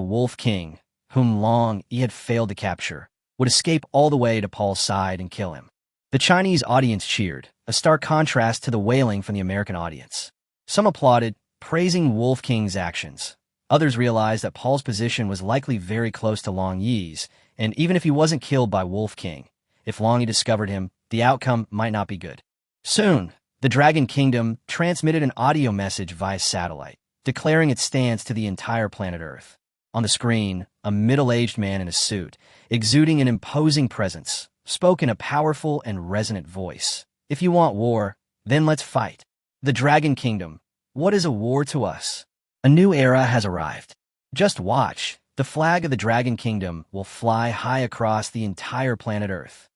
Wolf King, whom Long Yi had failed to capture, would escape all the way to Paul's side and kill him. The Chinese audience cheered, a stark contrast to the wailing from the American audience. Some applauded, praising Wolf King's actions. Others realized that Paul's position was likely very close to Long Yi's, and even if he wasn't killed by Wolf King, if Long Yi discovered him, the outcome might not be good. Soon, the Dragon Kingdom transmitted an audio message via satellite, declaring its stance to the entire planet Earth. On the screen, a middle-aged man in a suit, exuding an imposing presence, spoke in a powerful and resonant voice. If you want war, then let's fight. The Dragon Kingdom. What is a war to us? A new era has arrived. Just watch. The flag of the Dragon Kingdom will fly high across the entire planet Earth.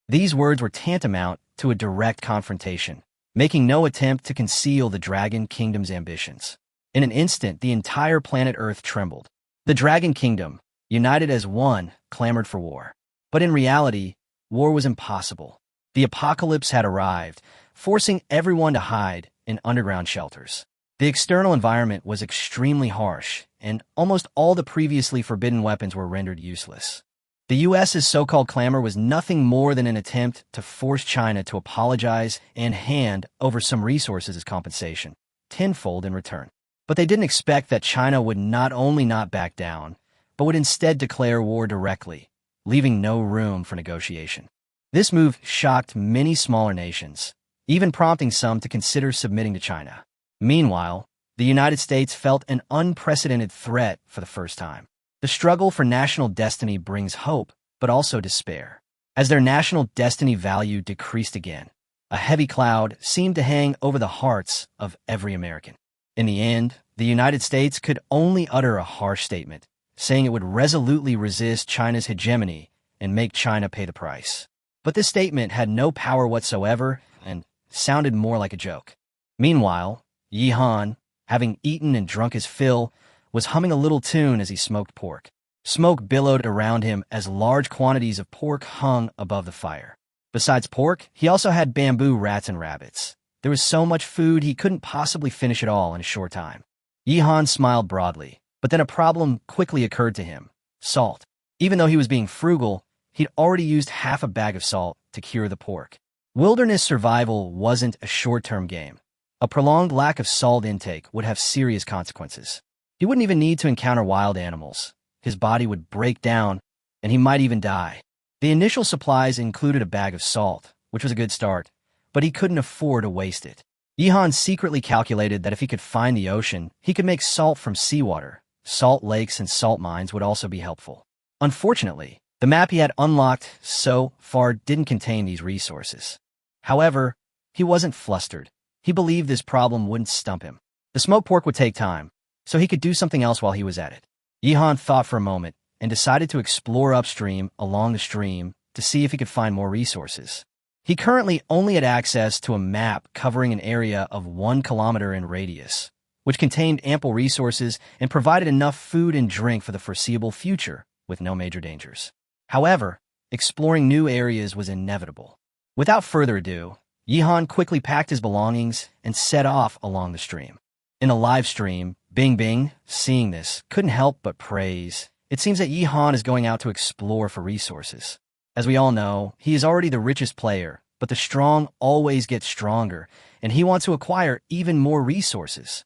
These words were tantamount to a direct confrontation, making no attempt to conceal the Dragon Kingdom's ambitions. In an instant, the entire planet Earth trembled. The Dragon Kingdom, united as one, clamored for war. But in reality, war was impossible. The apocalypse had arrived, forcing everyone to hide in underground shelters. The external environment was extremely harsh, and almost all the previously forbidden weapons were rendered useless. The U.S.'s so-called clamor was nothing more than an attempt to force China to apologize and hand over some resources as compensation, tenfold in return. But they didn't expect that China would not only not back down, but would instead declare war directly, leaving no room for negotiation. This move shocked many smaller nations, even prompting some to consider submitting to China. Meanwhile, the United States felt an unprecedented threat for the first time. The struggle for national destiny brings hope, but also despair. As their national destiny value decreased again, a heavy cloud seemed to hang over the hearts of every American. In the end, the United States could only utter a harsh statement, saying it would resolutely resist China's hegemony and make China pay the price. But this statement had no power whatsoever and sounded more like a joke. Meanwhile, Yi Han, having eaten and drunk his fill, was humming a little tune as he smoked pork. Smoke billowed around him as large quantities of pork hung above the fire. Besides pork, he also had bamboo rats and rabbits. There was so much food he couldn't possibly finish it all in a short time. Yi Han smiled broadly, but then a problem quickly occurred to him: salt. Even though he was being frugal, he'd already used half a bag of salt to cure the pork. Wilderness survival wasn't a short-term game. A prolonged lack of salt intake would have serious consequences. He wouldn't even need to encounter wild animals. His body would break down, and he might even die. The initial supplies included a bag of salt, which was a good start, but he couldn't afford to waste it. Yi Han secretly calculated that if he could find the ocean, he could make salt from seawater. Salt lakes and salt mines would also be helpful. Unfortunately, the map he had unlocked so far didn't contain these resources. However, he wasn't flustered. He believed this problem wouldn't stump him. The smoked pork would take time, so he could do something else while he was at it. Yi Han thought for a moment and decided to explore upstream along the stream to see if he could find more resources. He currently only had access to a map covering an area of 1 kilometer in radius, which contained ample resources and provided enough food and drink for the foreseeable future with no major dangers. However, exploring new areas was inevitable. Without further ado, Yi Han quickly packed his belongings and set off along the stream. In a live stream, Bing Bing, seeing this, couldn't help but praise. It seems that Yi Han is going out to explore for resources. As we all know, he is already the richest player, but the strong always get stronger, and he wants to acquire even more resources.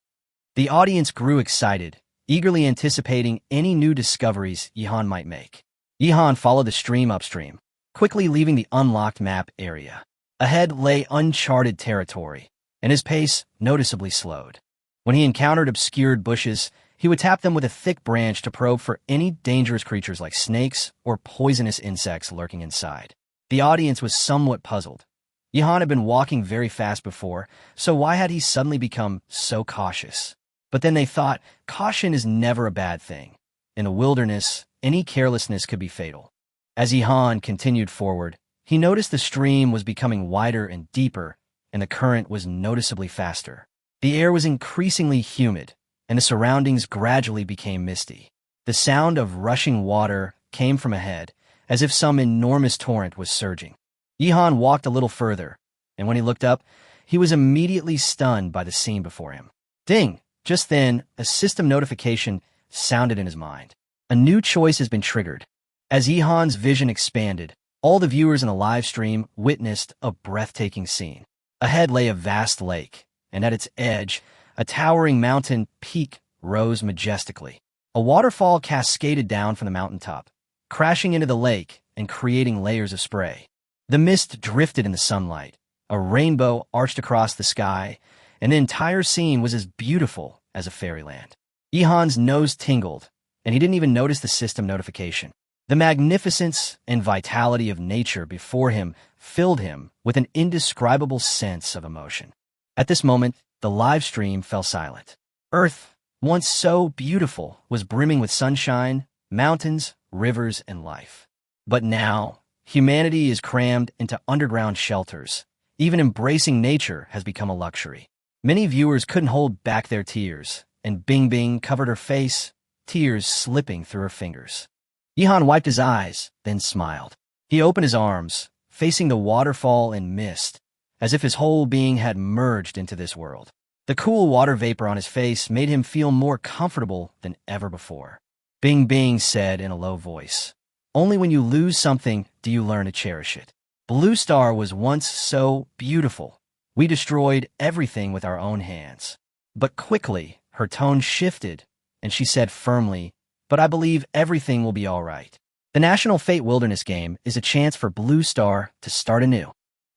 The audience grew excited, eagerly anticipating any new discoveries Yi Han might make. Yi Han followed the stream upstream, quickly leaving the unlocked map area. Ahead lay uncharted territory, and his pace noticeably slowed. When he encountered obscured bushes, he would tap them with a thick branch to probe for any dangerous creatures like snakes or poisonous insects lurking inside. The audience was somewhat puzzled. Yi Han had been walking very fast before, so why had he suddenly become so cautious? But then they thought, caution is never a bad thing. In the wilderness, any carelessness could be fatal. As Yi Han continued forward, he noticed the stream was becoming wider and deeper, and the current was noticeably faster. The air was increasingly humid, and the surroundings gradually became misty. The sound of rushing water came from ahead, as if some enormous torrent was surging. Yi Han walked a little further, and when he looked up, he was immediately stunned by the scene before him. Ding! Just then, a system notification sounded in his mind. A new choice has been triggered. As Yi Han's vision expanded, all the viewers in the live stream witnessed a breathtaking scene. Ahead lay a vast lake, and at its edge, a towering mountain peak rose majestically. A waterfall cascaded down from the mountaintop, crashing into the lake and creating layers of spray. The mist drifted in the sunlight. A rainbow arched across the sky, and the entire scene was as beautiful as a fairyland. Yi Han's nose tingled, and he didn't even notice the system notification. The magnificence and vitality of nature before him filled him with an indescribable sense of emotion. At this moment, the live stream fell silent. Earth, once so beautiful, was brimming with sunshine, mountains, rivers, and life. But now, humanity is crammed into underground shelters. Even embracing nature has become a luxury. Many viewers couldn't hold back their tears, and Bing Bing covered her face, tears slipping through her fingers. Yi Han wiped his eyes, then smiled. He opened his arms, facing the waterfall and mist, as if his whole being had merged into this world. The cool water vapor on his face made him feel more comfortable than ever before. Bing Bing said in a low voice, "Only when you lose something do you learn to cherish it. Blue Star was once so beautiful. We destroyed everything with our own hands." But quickly, her tone shifted, and she said firmly, "But I believe everything will be all right." The National Fate Wilderness game is a chance for Blue Star to start anew.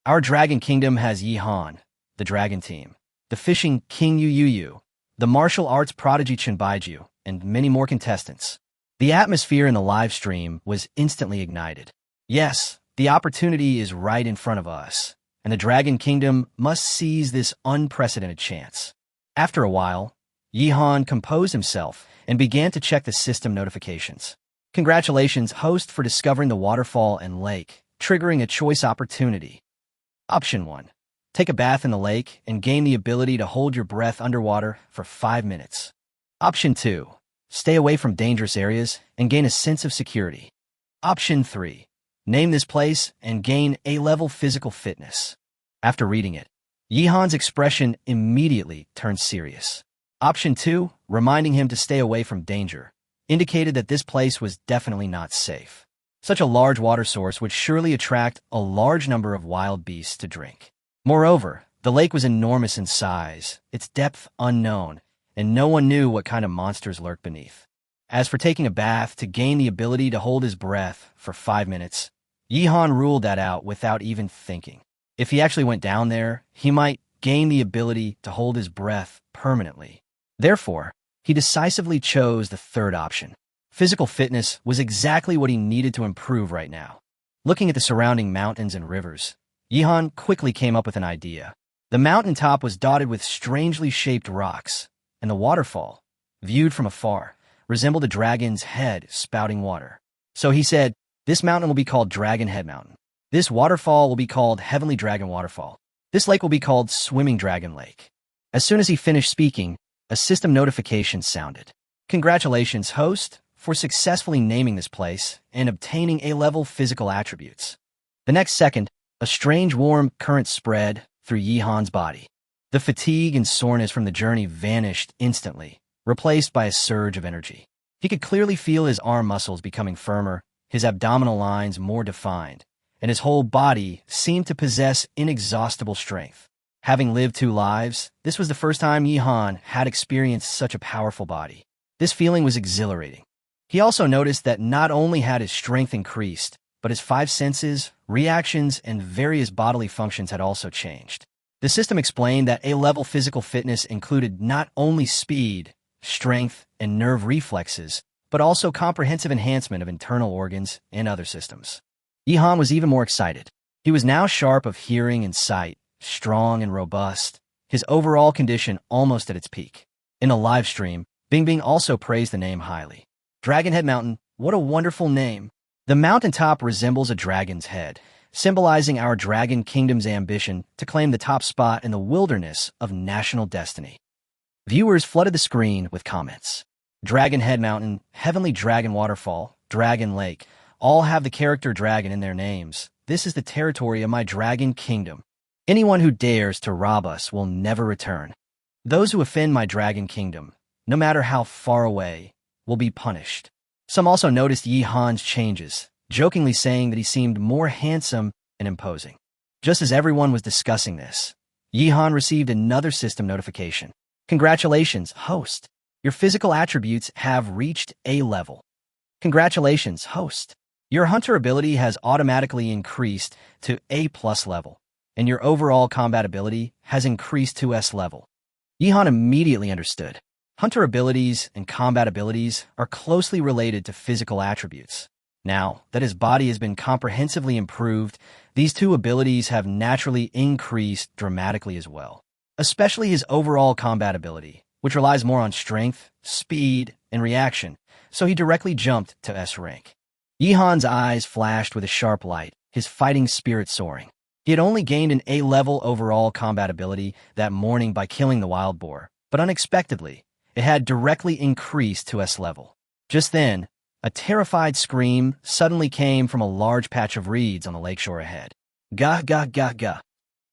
Our Dragon Kingdom has Yihan, the Dragon Team, the Fishing King Yu Yu Yu, the Martial Arts Prodigy Chen Baiju, and many more contestants. The atmosphere in the live stream was instantly ignited. Yes, the opportunity is right in front of us, and the Dragon Kingdom must seize this unprecedented chance. After a while, Yihan composed himself and began to check the system notifications. Congratulations, host, for discovering the waterfall and lake, triggering a choice opportunity. Option 1. Take a bath in the lake and gain the ability to hold your breath underwater for 5 minutes. Option 2. Stay away from dangerous areas and gain a sense of security. Option 3. Name this place and gain A-level physical fitness. After reading it, Yihan's expression immediately turned serious. Option 2, reminding him to stay away from danger, indicated that this place was definitely not safe. Such a large water source would surely attract a large number of wild beasts to drink. Moreover, the lake was enormous in size, its depth unknown, and no one knew what kind of monsters lurked beneath. As for taking a bath to gain the ability to hold his breath for 5 minutes, Yihan ruled that out without even thinking. If he actually went down there, he might gain the ability to hold his breath permanently. Therefore, he decisively chose the third option. Physical fitness was exactly what he needed to improve right now. Looking at the surrounding mountains and rivers, Yihan quickly came up with an idea. The mountaintop was dotted with strangely shaped rocks, and the waterfall, viewed from afar, resembled a dragon's head spouting water. So he said, "This mountain will be called Dragon Head Mountain. This waterfall will be called Heavenly Dragon Waterfall. This lake will be called Swimming Dragon Lake." As soon as he finished speaking, a system notification sounded. "Congratulations, host, for successfully naming this place and obtaining A-level physical attributes." The next second, a strange warm current spread through Yihan's body. The fatigue and soreness from the journey vanished instantly, replaced by a surge of energy. He could clearly feel his arm muscles becoming firmer, his abdominal lines more defined, and his whole body seemed to possess inexhaustible strength. Having lived 2 lives, this was the first time Yihan had experienced such a powerful body. This feeling was exhilarating. He also noticed that not only had his strength increased, but his 5 senses, reactions, and various bodily functions had also changed. The system explained that A-level physical fitness included not only speed, strength, and nerve reflexes, but also comprehensive enhancement of internal organs and other systems. Yihan was even more excited. He was now sharp of hearing and sight, strong and robust, his overall condition almost at its peak. In the live stream, Bing Bing also praised the name highly. Dragonhead Mountain, what a wonderful name. The mountaintop resembles a dragon's head, symbolizing our Dragon Kingdom's ambition to claim the top spot in the wilderness of national destiny. Viewers flooded the screen with comments. Dragonhead Mountain, Heavenly Dragon Waterfall, Dragon Lake, all have the character dragon in their names. This is the territory of my Dragon Kingdom. Anyone who dares to rob us will never return. Those who offend my Dragon Kingdom, no matter how far away, will be punished. Some also noticed Yihan's changes, jokingly saying that he seemed more handsome and imposing. Just as everyone was discussing this, Yihan received another system notification. Congratulations, host. Your physical attributes have reached A level. Congratulations, host. Your hunter ability has automatically increased to A+ level, and your overall combat ability has increased to S level. Yihan immediately understood. Hunter abilities and combat abilities are closely related to physical attributes. Now that his body has been comprehensively improved, these 2 abilities have naturally increased dramatically as well, especially his overall combat ability, which relies more on strength, speed, and reaction, so he directly jumped to S rank. Yihan's eyes flashed with a sharp light, his fighting spirit soaring. He had only gained an A-level overall combat ability that morning by killing the wild boar, but unexpectedly, it had directly increased to S level. Just then, a terrified scream suddenly came from a large patch of reeds on the lakeshore ahead. Gah, gah, gah, gah.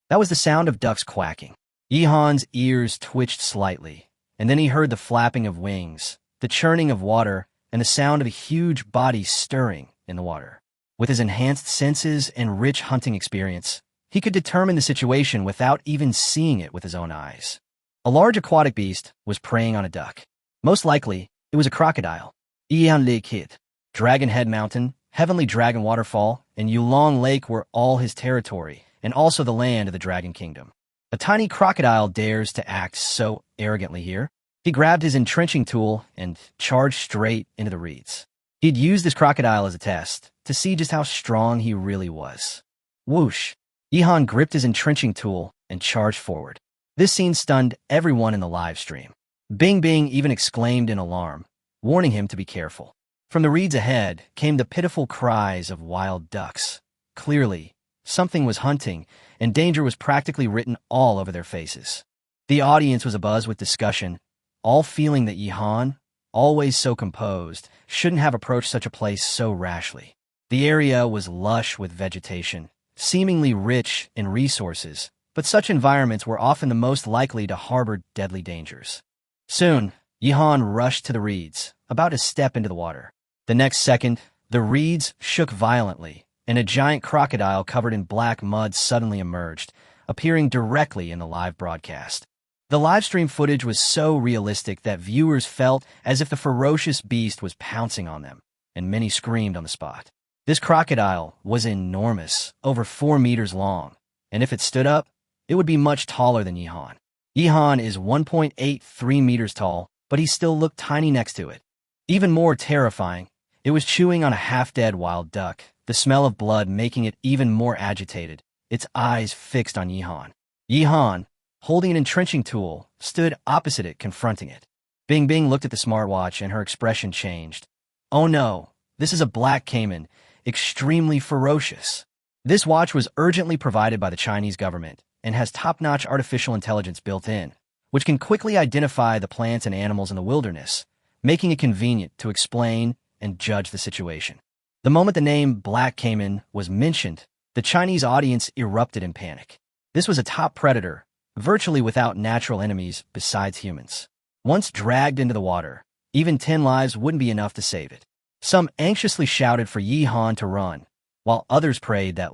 That was the sound of ducks quacking. Yihan's ears twitched slightly, and then he heard the flapping of wings, the churning of water, and the sound of a huge body stirring in the water. With his enhanced senses and rich hunting experience, he could determine the situation without even seeing it with his own eyes. A large aquatic beast was preying on a duck. Most likely, it was a crocodile. Kid. Dragon Head Mountain, Heavenly Dragon Waterfall, and Yulong Lake were all his territory, and also the land of the Dragon Kingdom. A tiny crocodile dares to act so arrogantly here. He grabbed his entrenching tool and charged straight into the reeds. He'd used this crocodile as a test to see just how strong he really was. Whoosh! Yihan gripped his entrenching tool and charged forward. This scene stunned everyone in the live stream. Bing Bing even exclaimed in alarm, warning him to be careful. From the reeds ahead came the pitiful cries of wild ducks. Clearly, something was hunting, and danger was practically written all over their faces. The audience was abuzz with discussion, all feeling that Yihan, always so composed, shouldn't have approached such a place so rashly. The area was lush with vegetation, seemingly rich in resources, but such environments were often the most likely to harbor deadly dangers. Soon, Yihan rushed to the reeds, about to step into the water. The next second, the reeds shook violently, and a giant crocodile covered in black mud suddenly emerged, appearing directly in the live broadcast. The livestream footage was so realistic that viewers felt as if the ferocious beast was pouncing on them, and many screamed on the spot. This crocodile was enormous, over 4 meters long, and if it stood up, it would be much taller than Yihan. Yihan is 1.83 meters tall, but he still looked tiny next to it. Even more terrifying, it was chewing on a half-dead wild duck, the smell of blood making it even more agitated, its eyes fixed on Yihan. Yihan, holding an entrenching tool, stood opposite it, confronting it. Bing Bing looked at the smartwatch and her expression changed. Oh no, this is a black caiman, extremely ferocious. This watch was urgently provided by the Chinese government and has top-notch artificial intelligence built in, which can quickly identify the plants and animals in the wilderness, making it convenient to explain and judge the situation. The moment the name Black Caiman was mentioned, the Chinese audience erupted in panic. This was a top predator, virtually without natural enemies besides humans. Once dragged into the water, even 10 lives wouldn't be enough to save it. Some anxiously shouted for Yihan to run, while others prayed that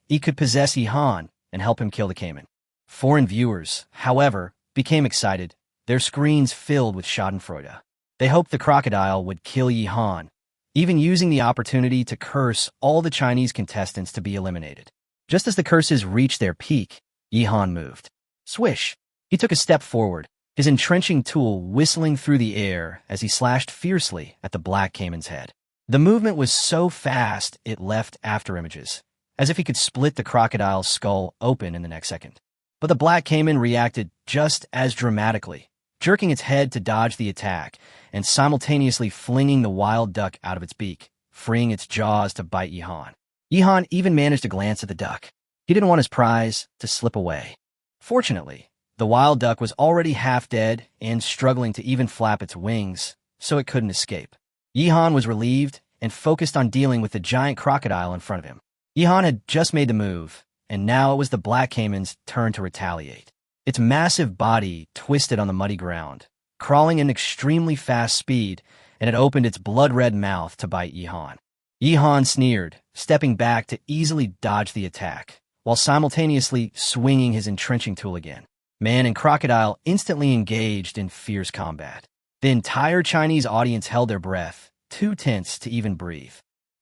he could possess Yihan and help him kill the caiman. Foreign viewers, however, became excited, their screens filled with schadenfreude. They hoped the crocodile would kill Yihan, even using the opportunity to curse all the Chinese contestants to be eliminated. Just as the curses reached their peak, Yihan moved. Swish! He took a step forward, his entrenching tool whistling through the air as he slashed fiercely at the black caiman's head. The movement was so fast it left afterimages, as if he could split the crocodile's skull open in the next second. But the black caiman reacted just as dramatically, jerking its head to dodge the attack and simultaneously flinging the wild duck out of its beak, freeing its jaws to bite Yihan. Yihan even managed to glance at the duck. He didn't want his prize to slip away. Fortunately, the wild duck was already half dead and struggling to even flap its wings, so it couldn't escape. Yihan was relieved and focused on dealing with the giant crocodile in front of him. Yihan had just made the move, and now it was the black caiman's turn to retaliate. Its massive body twisted on the muddy ground, crawling in extremely fast speed, and it opened its blood-red mouth to bite Yihan. Yihan sneered, stepping back to easily dodge the attack, while simultaneously swinging his entrenching tool again. Man and crocodile instantly engaged in fierce combat. The entire Chinese audience held their breath, too tense to even breathe.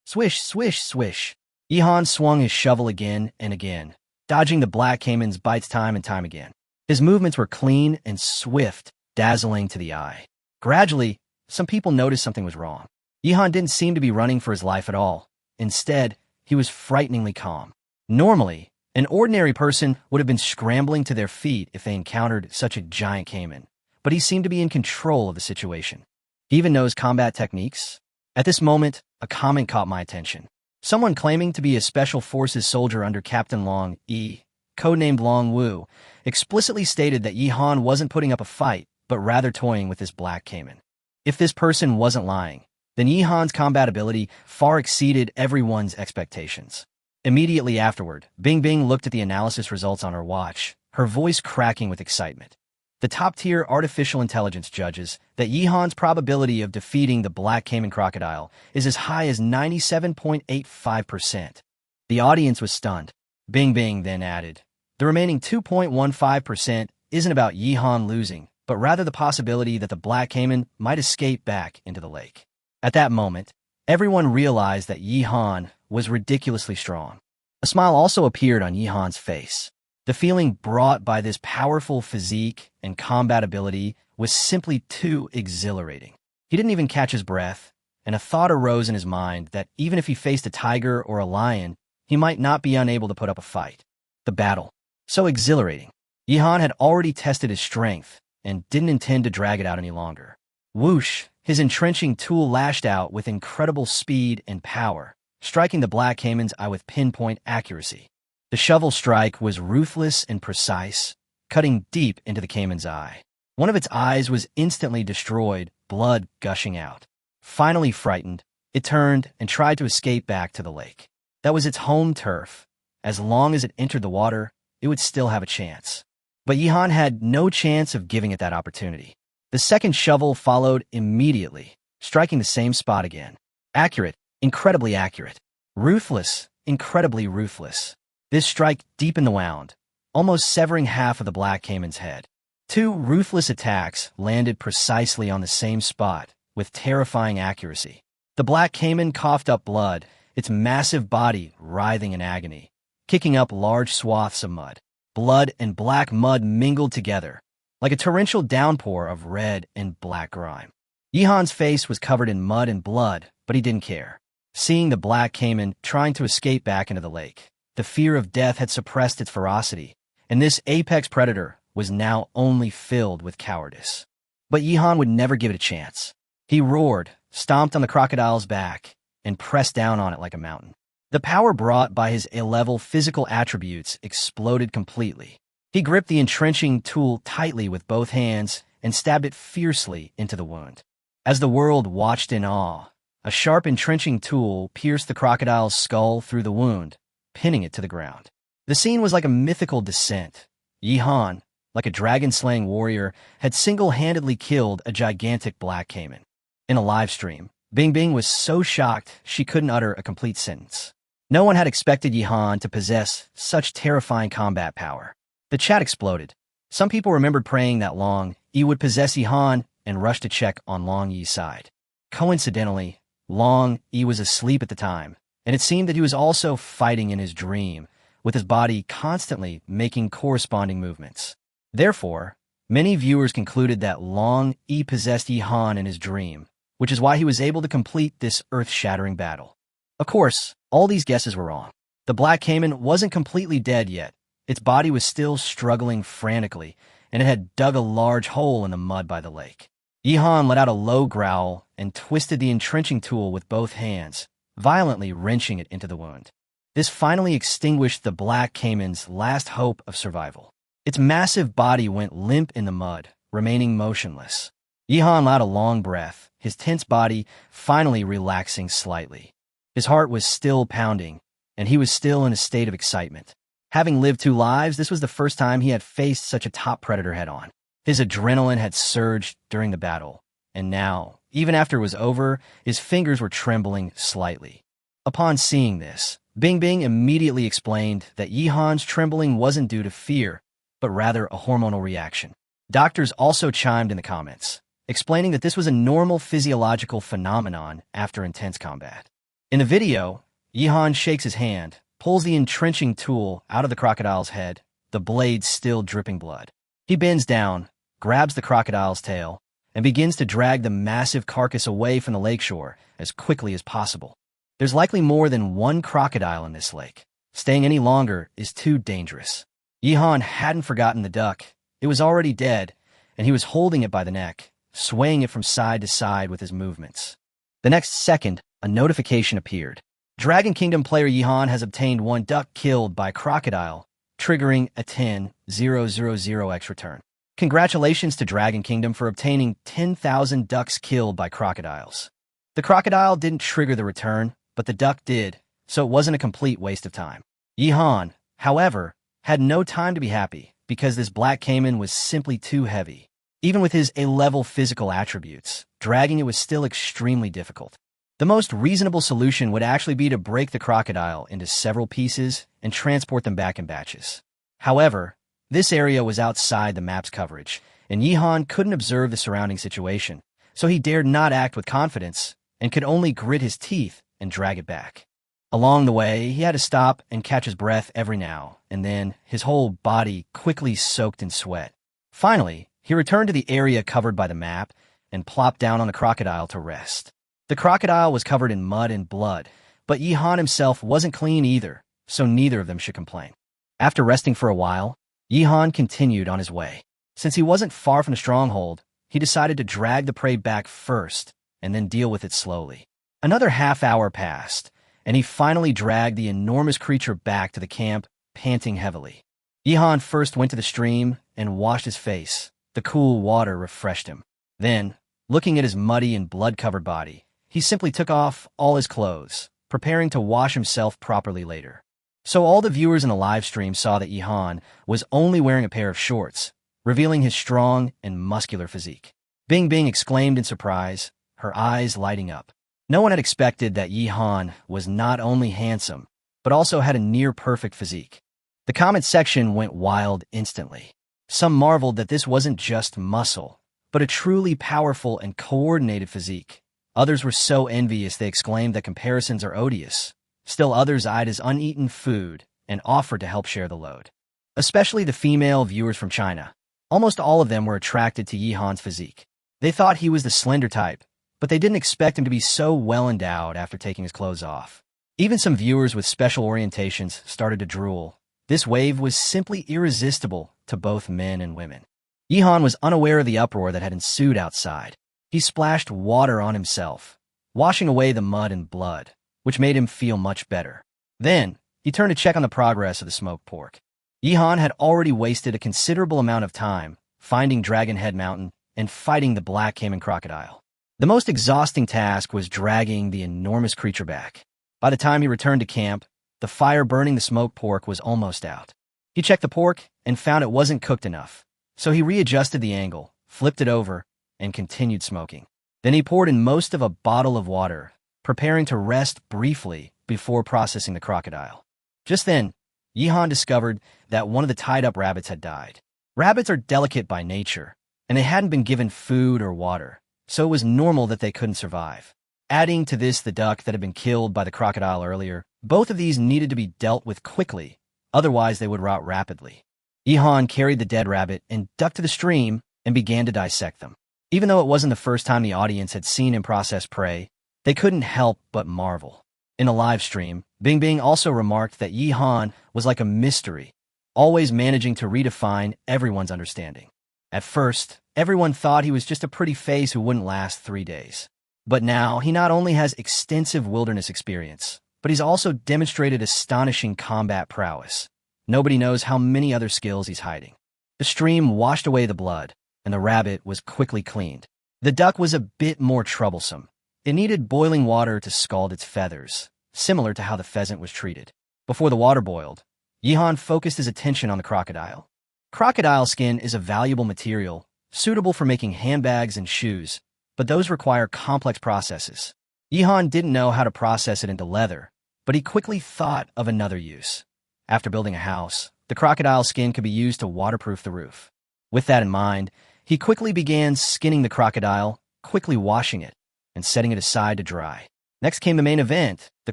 Swish, swish, swish. Yihan swung his shovel again and again, dodging the black caiman's bites time and time again. His movements were clean and swift, dazzling to the eye. Gradually, some people noticed something was wrong. Yihan didn't seem to be running for his life at all. Instead, he was frighteningly calm. Normally, an ordinary person would have been scrambling to their feet if they encountered such a giant caiman, but he seemed to be in control of the situation. He even knows combat techniques. At this moment, a comment caught my attention. Someone claiming to be a Special Forces soldier under Captain Long E, codenamed Long Wu, explicitly stated that Yihan wasn't putting up a fight, but rather toying with this black caiman. If this person wasn't lying, then Yihan's combat ability far exceeded everyone's expectations. Immediately afterward, Bing Bing looked at the analysis results on her watch, her voice cracking with excitement. The top-tier artificial intelligence judges that Yihan's probability of defeating the black caiman crocodile is as high as 97.85%. The audience was stunned. Bing Bing then added, "The remaining 2.15% isn't about Yihan losing, but rather the possibility that the black caiman might escape back into the lake." At that moment, everyone realized that Yihan was ridiculously strong. A smile also appeared on Yihan's face. The feeling brought by this powerful physique and combat ability was simply too exhilarating. He didn't even catch his breath, and a thought arose in his mind that even if he faced a tiger or a lion, he might not be unable to put up a fight. The battle. So exhilarating. Yihan had already tested his strength and didn't intend to drag it out any longer. Whoosh! His entrenching tool lashed out with incredible speed and power, striking the black caiman's eye with pinpoint accuracy. The shovel strike was ruthless and precise, cutting deep into the caiman's eye. One of its eyes was instantly destroyed, blood gushing out. Finally frightened, it turned and tried to escape back to the lake. That was its home turf. As long as it entered the water, it would still have a chance. But Yihan had no chance of giving it that opportunity. The second shovel followed immediately, striking the same spot again. Accurate, incredibly accurate. Ruthless, incredibly ruthless. This strike deepened the wound, almost severing half of the black caiman's head. Two ruthless attacks landed precisely on the same spot, with terrifying accuracy. The black caiman coughed up blood, its massive body writhing in agony, kicking up large swaths of mud. Blood and black mud mingled together, like a torrential downpour of red and black grime. Yihan's face was covered in mud and blood, but he didn't care. Seeing the black caiman trying to escape back into the lake, the fear of death had suppressed its ferocity, and this apex predator was now only filled with cowardice. But Yihan would never give it a chance. He roared, stomped on the crocodile's back, and pressed down on it like a mountain. The power brought by his A-level physical attributes exploded completely. He gripped the entrenching tool tightly with both hands and stabbed it fiercely into the wound. As the world watched in awe, a sharp entrenching tool pierced the crocodile's skull through the wound, pinning it to the ground. The scene was like a mythical descent. Yihan, like a dragon-slaying warrior, had single-handedly killed a gigantic black caiman. In a live stream, Bing Bing was so shocked she couldn't utter a complete sentence. No one had expected Yihan to possess such terrifying combat power. The chat exploded. Some people remembered praying that Long Yi would possess Yihan and rushed to check on Long Yi's side. Coincidentally, Long Yi was asleep at the time, and it seemed that he was also fighting in his dream, with his body constantly making corresponding movements. Therefore, many viewers concluded that Long Yi possessed Yihan in his dream, which is why he was able to complete this earth-shattering battle. Of course, all these guesses were wrong. The black caiman wasn't completely dead yet. Its body was still struggling frantically, and it had dug a large hole in the mud by the lake. Yihan let out a low growl and twisted the entrenching tool with both hands, violently wrenching it into the wound. This finally extinguished the black caiman's last hope of survival. Its massive body went limp in the mud, remaining motionless. Yihan let out a long breath, his tense body finally relaxing slightly. His heart was still pounding, and he was still in a state of excitement. Having lived 2 lives, this was the first time he had faced such a top predator head-on. His adrenaline had surged during the battle, and now, even after it was over, his fingers were trembling slightly. Upon seeing this, Bing Bing immediately explained that Yihan's trembling wasn't due to fear, but rather a hormonal reaction. Doctors also chimed in the comments, explaining that this was a normal physiological phenomenon after intense combat. In the video, Yihan shakes his hand, pulls the entrenching tool out of the crocodile's head, the blade still dripping blood. He bends down, grabs the crocodile's tail, and begins to drag the massive carcass away from the lakeshore as quickly as possible. There's likely more than one crocodile in this lake. Staying any longer is too dangerous. Yihan hadn't forgotten the duck. It was already dead, and he was holding it by the neck, swaying it from side to side with his movements. The next second, a notification appeared. Dragon Kingdom player Yihan has obtained 1 duck killed by crocodile, triggering a 10,000x return. Congratulations to Dragon Kingdom for obtaining 10,000 ducks killed by crocodiles. The crocodile didn't trigger the return, but the duck did, so it wasn't a complete waste of time. Yihan, however, had no time to be happy because this black caiman was simply too heavy. Even with his A-level physical attributes, dragging it was still extremely difficult. The most reasonable solution would actually be to break the crocodile into several pieces and transport them back in batches. However, this area was outside the map's coverage, and Yihan couldn't observe the surrounding situation, so he dared not act with confidence and could only grit his teeth and drag it back. Along the way, he had to stop and catch his breath every now and then, his whole body quickly soaked in sweat. Finally, he returned to the area covered by the map and plopped down on the crocodile to rest. The crocodile was covered in mud and blood, but Yihan himself wasn't clean either, so neither of them should complain. After resting for a while, Yihan continued on his way. Since he wasn't far from the stronghold, he decided to drag the prey back first and then deal with it slowly. Another half-hour passed, and he finally dragged the enormous creature back to the camp, panting heavily. Yihan first went to the stream and washed his face. The cool water refreshed him. Then, looking at his muddy and blood-covered body, he simply took off all his clothes, preparing to wash himself properly later. So all the viewers in the live stream saw that Yihan was only wearing a pair of shorts, revealing his strong and muscular physique. Bing Bing exclaimed in surprise, her eyes lighting up. No one had expected that Yihan was not only handsome, but also had a near-perfect physique. The comment section went wild instantly. Some marveled that this wasn't just muscle, but a truly powerful and coordinated physique. Others were so envious they exclaimed that comparisons are odious. Still others eyed as uneaten food and offered to help share the load. Especially the female viewers from China. Almost all of them were attracted to Yihan's physique. They thought he was the slender type, but they didn't expect him to be so well endowed after taking his clothes off. Even some viewers with special orientations started to drool. This wave was simply irresistible to both men and women. Yihan was unaware of the uproar that had ensued outside. He splashed water on himself, washing away the mud and blood, which made him feel much better. Then, he turned to check on the progress of the smoked pork. Yihan had already wasted a considerable amount of time finding Dragon Head Mountain and fighting the black caiman crocodile. The most exhausting task was dragging the enormous creature back. By the time he returned to camp, the fire burning the smoked pork was almost out. He checked the pork and found it wasn't cooked enough, so he readjusted the angle, flipped it over, and continued smoking. Then he poured in most of a bottle of water, preparing to rest briefly before processing the crocodile. Just then, Yihan discovered that one of the tied-up rabbits had died. Rabbits are delicate by nature, and they hadn't been given food or water, so it was normal that they couldn't survive. Adding to this the duck that had been killed by the crocodile earlier, both of these needed to be dealt with quickly, otherwise they would rot rapidly. Yihan carried the dead rabbit and duck to the stream and began to dissect them. Even though it wasn't the first time the audience had seen him process prey, they couldn't help but marvel. In a live stream, Bing Bing also remarked that Yihan was like a mystery, always managing to redefine everyone's understanding. At first, everyone thought he was just a pretty face who wouldn't last 3 days. But now, he not only has extensive wilderness experience, but he's also demonstrated astonishing combat prowess. Nobody knows how many other skills he's hiding. The stream washed away the blood, and the rabbit was quickly cleaned. The duck was a bit more troublesome. It needed boiling water to scald its feathers, similar to how the pheasant was treated. Before the water boiled, Yihan focused his attention on the crocodile. Crocodile skin is a valuable material, suitable for making handbags and shoes, but those require complex processes. Yihan didn't know how to process it into leather, but he quickly thought of another use. After building a house, the crocodile skin could be used to waterproof the roof. With that in mind, he quickly began skinning the crocodile, quickly washing it, and setting it aside to dry. Next came the main event, the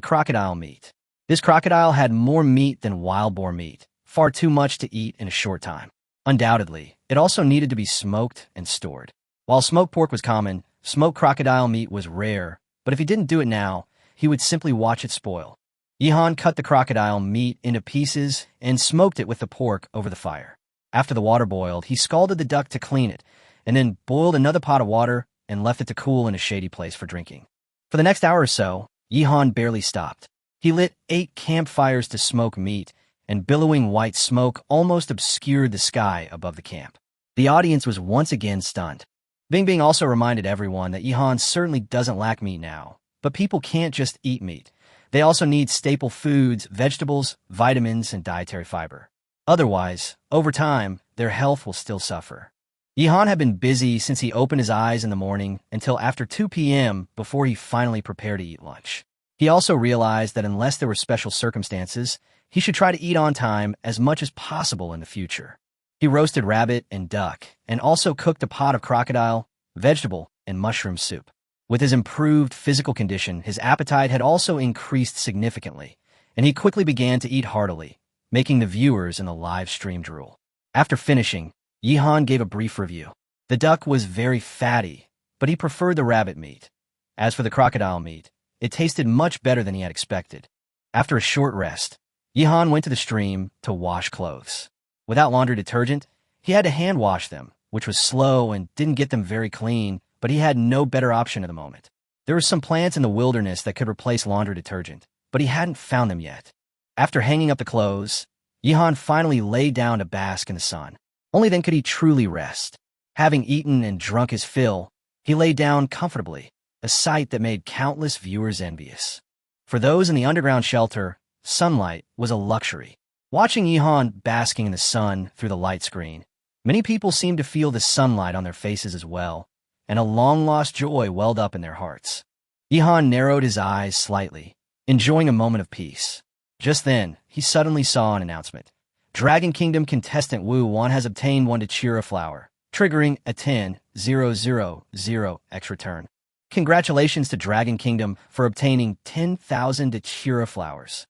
crocodile meat. This crocodile had more meat than wild boar meat, far too much to eat in a short time. Undoubtedly, it also needed to be smoked and stored. While smoked pork was common, smoked crocodile meat was rare, but if he didn't do it now, he would simply watch it spoil. Yihan cut the crocodile meat into pieces and smoked it with the pork over the fire. After the water boiled, he scalded the duck to clean it, and then boiled another pot of water and left it to cool in a shady place for drinking. For the next hour or so, Yihan barely stopped. He lit 8 campfires to smoke meat, and billowing white smoke almost obscured the sky above the camp. The audience was once again stunned. Bing Bing also reminded everyone that Yihan certainly doesn't lack meat now, but people can't just eat meat. They also need staple foods, vegetables, vitamins, and dietary fiber. Otherwise, over time, their health will still suffer. Yihan had been busy since he opened his eyes in the morning until after 2 p.m. before he finally prepared to eat lunch. He also realized that unless there were special circumstances, he should try to eat on time as much as possible in the future. He roasted rabbit and duck, and also cooked a pot of crocodile, vegetable, and mushroom soup. With his improved physical condition, his appetite had also increased significantly, and he quickly began to eat heartily, making the viewers in the live stream drool. After finishing, Yihan gave a brief review. The duck was very fatty, but he preferred the rabbit meat. As for the crocodile meat, it tasted much better than he had expected. After a short rest, Yihan went to the stream to wash clothes. Without laundry detergent, he had to hand wash them, which was slow and didn't get them very clean, but he had no better option at the moment. There were some plants in the wilderness that could replace laundry detergent, but he hadn't found them yet. After hanging up the clothes, Yihan finally lay down to bask in the sun. Only then could he truly rest. Having eaten and drunk his fill, he lay down comfortably, a sight that made countless viewers envious. For those in the underground shelter, sunlight was a luxury. Watching Yihan basking in the sun through the light screen, many people seemed to feel the sunlight on their faces as well, and a long-lost joy welled up in their hearts. Yihan narrowed his eyes slightly, enjoying a moment of peace. Just then, he suddenly saw an announcement. Dragon Kingdom contestant Wu Wan has obtained 1 Dachira flower, triggering a 10,000x return. Congratulations to Dragon Kingdom for obtaining 10,000 Dachira flowers.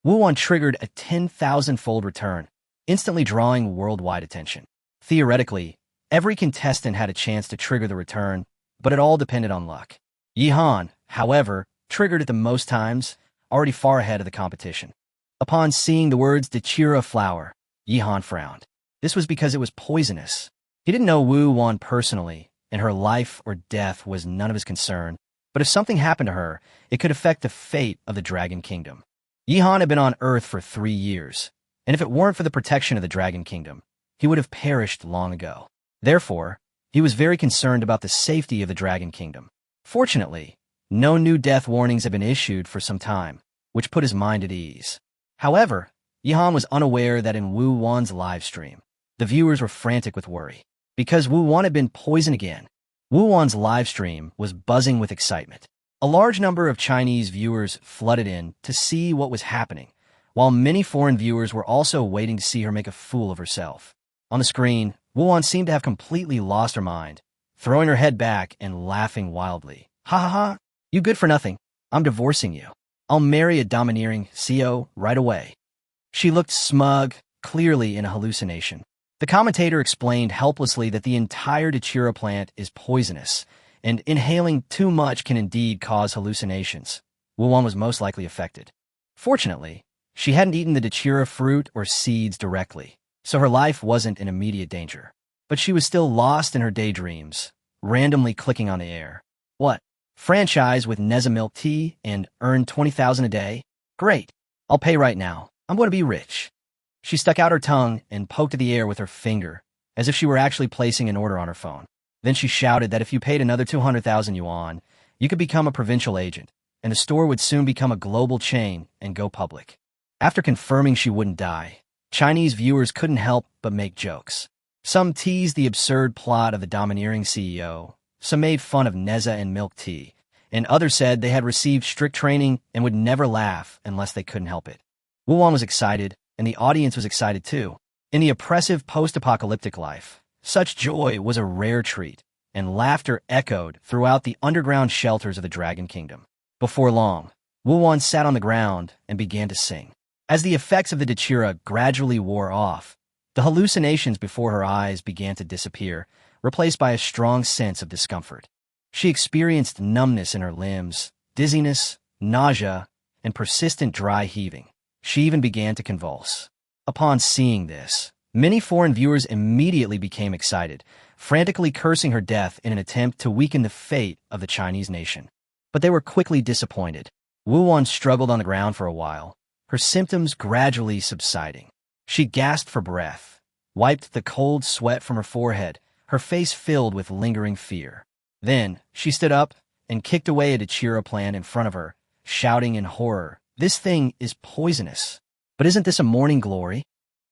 Wu Wan triggered a 10,000-fold return, instantly drawing worldwide attention. Theoretically, every contestant had a chance to trigger the return, but it all depended on luck. Yihan, however, triggered it the most times, already far ahead of the competition. Upon seeing the words Dachira flower, Yihan frowned. This was because it was poisonous. He didn't know Wu Wan personally, and her life or death was none of his concern, but if something happened to her, it could affect the fate of the Dragon Kingdom. Yihan had been on Earth for 3 years, and if it weren't for the protection of the Dragon Kingdom, he would have perished long ago. Therefore, he was very concerned about the safety of the Dragon Kingdom. Fortunately, no new death warnings had been issued for some time, which put his mind at ease. However, Yihan was unaware that in Wu Wan's live stream, the viewers were frantic with worry. Because Wu Wan had been poisoned again, Wu Wan's live stream was buzzing with excitement. A large number of Chinese viewers flooded in to see what was happening, while many foreign viewers were also waiting to see her make a fool of herself. On the screen, Wu Wan seemed to have completely lost her mind, throwing her head back and laughing wildly. Ha ha ha, you good for nothing. I'm divorcing you. I'll marry a domineering CO right away. She looked smug, clearly in a hallucination. The commentator explained helplessly that the entire Dachira plant is poisonous, and inhaling too much can indeed cause hallucinations. Wu Wan was most likely affected. Fortunately, she hadn't eaten the Dachira fruit or seeds directly, so her life wasn't in immediate danger. But she was still lost in her daydreams, randomly clicking on the air. What? Franchise with Neza milk tea and earn 20,000 a day? Great. I'll pay right now. I'm going to be rich. She stuck out her tongue and poked at the air with her finger, as if she were actually placing an order on her phone. Then she shouted that if you paid another 200,000 yuan, you could become a provincial agent, and the store would soon become a global chain and go public. After confirming she wouldn't die, Chinese viewers couldn't help but make jokes. Some teased the absurd plot of the domineering CEO, some made fun of Neza and milk tea, and others said they had received strict training and would never laugh unless they couldn't help it. Wu Wan was excited, and the audience was excited too. In the oppressive post-apocalyptic life, such joy was a rare treat, and laughter echoed throughout the underground shelters of the Dragon Kingdom. Before long, Wu Wan sat on the ground and began to sing. As the effects of the Dachira gradually wore off, the hallucinations before her eyes began to disappear, replaced by a strong sense of discomfort. She experienced numbness in her limbs, dizziness, nausea, and persistent dry heaving. She even began to convulse. Upon seeing this, many foreign viewers immediately became excited, frantically cursing her death in an attempt to weaken the fate of the Chinese nation. But they were quickly disappointed. Wu Wan struggled on the ground for a while, her symptoms gradually subsiding. She gasped for breath, wiped the cold sweat from her forehead, her face filled with lingering fear. Then, she stood up and kicked away a Dachira plant in front of her, shouting in horror This thing is poisonous. But isn't this a morning glory?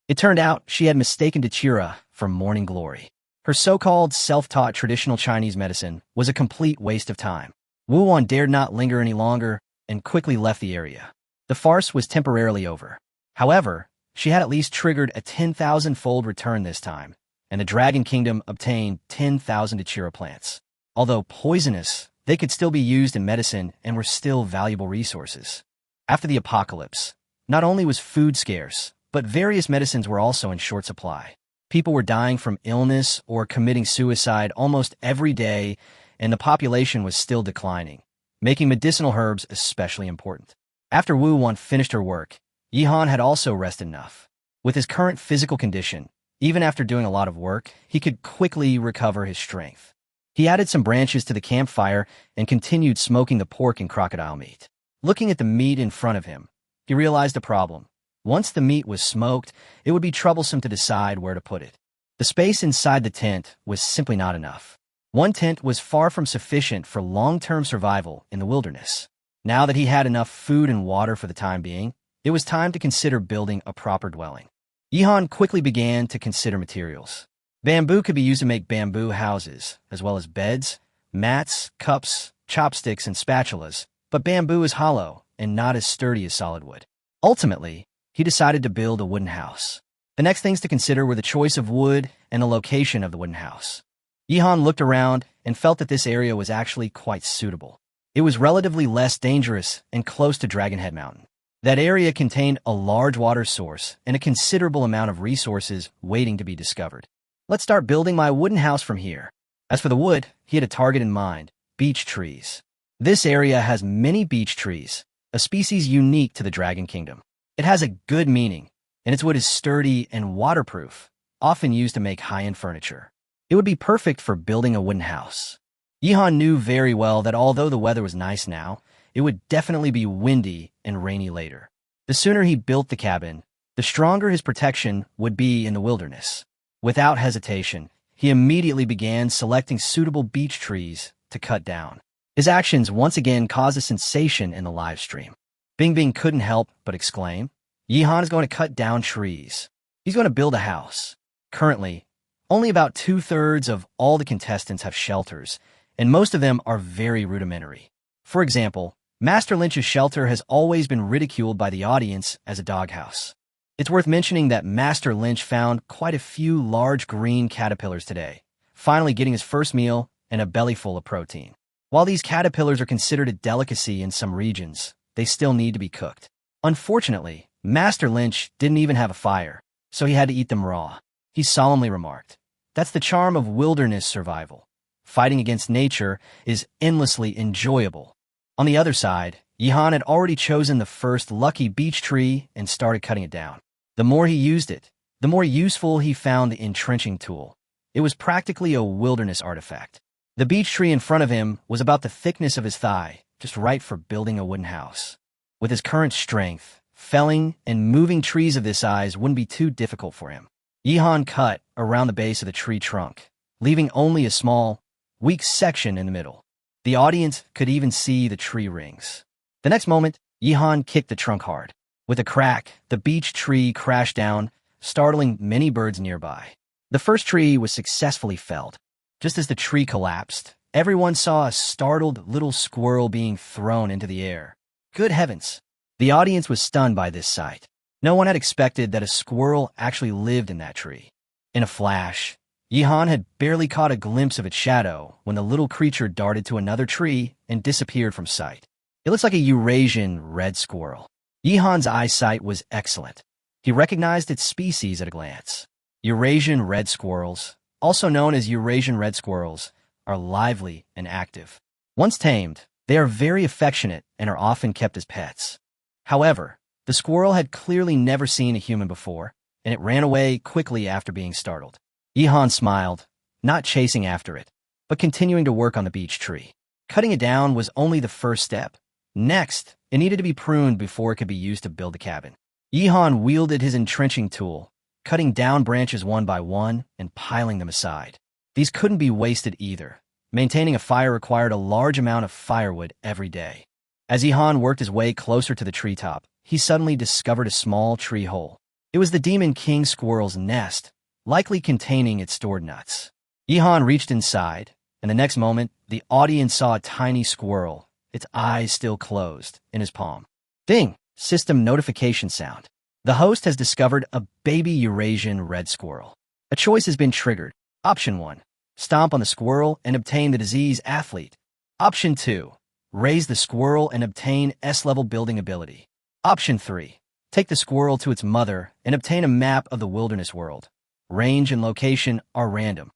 It turned out she had mistaken dachira for morning glory. Her so-called self-taught traditional Chinese medicine was a complete waste of time. Wu Wan dared not linger any longer and quickly left the area. The farce was temporarily over. However, she had at least triggered a 10,000-fold return this time, and the Dragon Kingdom obtained 10,000 dachira plants. Although poisonous, they could still be used in medicine and were still valuable resources. After the apocalypse, not only was food scarce, but various medicines were also in short supply. People were dying from illness or committing suicide almost every day, and the population was still declining, making medicinal herbs especially important. After Wu Wan finished her work, Yihan had also rested enough. With his current physical condition, even after doing a lot of work, he could quickly recover his strength. He added some branches to the campfire and continued smoking the pork and crocodile meat. Looking at the meat in front of him, he realized a problem. Once the meat was smoked, it would be troublesome to decide where to put it. The space inside the tent was simply not enough. One tent was far from sufficient for long-term survival in the wilderness. Now that he had enough food and water for the time being, it was time to consider building a proper dwelling. Yihan quickly began to consider materials. Bamboo could be used to make bamboo houses, as well as beds, mats, cups, chopsticks, and spatulas, but bamboo is hollow and not as sturdy as solid wood. Ultimately, he decided to build a wooden house. The next things to consider were the choice of wood and the location of the wooden house. Yihan looked around and felt that this area was actually quite suitable. It was relatively less dangerous and close to Dragonhead Mountain. That area contained a large water source and a considerable amount of resources waiting to be discovered. Let's start building my wooden house from here. As for the wood, he had a target in mind: beech trees. This area has many beech trees, a species unique to the Dragon Kingdom. It has a good meaning, and its wood is sturdy and waterproof, often used to make high-end furniture. It would be perfect for building a wooden house. Yihan knew very well that although the weather was nice now, it would definitely be windy and rainy later. The sooner he built the cabin, the stronger his protection would be in the wilderness. Without hesitation, he immediately began selecting suitable beech trees to cut down. His actions once again caused a sensation in the live stream. Bing Bing couldn't help but exclaim, "Yihan is going to cut down trees. He's going to build a house." Currently, only about 2/3 of all the contestants have shelters, and most of them are very rudimentary. For example, Master Lynch's shelter has always been ridiculed by the audience as a doghouse. It's worth mentioning that Master Lynch found quite a few large green caterpillars today, finally getting his first meal and a bellyful of protein. While these caterpillars are considered a delicacy in some regions, they still need to be cooked. Unfortunately, Master Lynch didn't even have a fire, so he had to eat them raw. He solemnly remarked, "That's the charm of wilderness survival. Fighting against nature is endlessly enjoyable." On the other side, Yihan had already chosen the first lucky beech tree and started cutting it down. The more he used it, the more useful he found the entrenching tool. It was practically a wilderness artifact. The beech tree in front of him was about the thickness of his thigh, just right for building a wooden house. With his current strength, felling and moving trees of this size wouldn't be too difficult for him. Yihan cut around the base of the tree trunk, leaving only a small, weak section in the middle. The audience could even see the tree rings. The next moment, Yihan kicked the trunk hard. With a crack, the beech tree crashed down, startling many birds nearby. The first tree was successfully felled. Just as the tree collapsed, everyone saw a startled little squirrel being thrown into the air. Good heavens! The audience was stunned by this sight. No one had expected that a squirrel actually lived in that tree. In a flash, Yihan had barely caught a glimpse of its shadow when the little creature darted to another tree and disappeared from sight. It looks like a Eurasian red squirrel. Yihan's eyesight was excellent. He recognized its species at a glance. Eurasian red squirrels, also known as Eurasian red squirrels, are lively and active. Once tamed, they are very affectionate and are often kept as pets. However, the squirrel had clearly never seen a human before, and it ran away quickly after being startled. Yihan smiled, not chasing after it, but continuing to work on the beech tree. Cutting it down was only the first step. Next, it needed to be pruned before it could be used to build the cabin. Yihan wielded his entrenching tool, cutting down branches one by one and piling them aside. These couldn't be wasted either. Maintaining a fire required a large amount of firewood every day. As Ihan worked his way closer to the treetop, he suddenly discovered a small tree hole. It was the Demon King squirrel's nest, likely containing its stored nuts. Ihan reached inside, and the next moment, the audience saw a tiny squirrel, its eyes still closed, in his palm. Ding! System notification sound. The host has discovered a baby Eurasian red squirrel. A choice has been triggered. Option 1. Stomp on the squirrel and obtain the disease athlete. Option 2. Raise the squirrel and obtain S-level building ability. Option 3. Take the squirrel to its mother and obtain a map of the wilderness world. Range and location are random.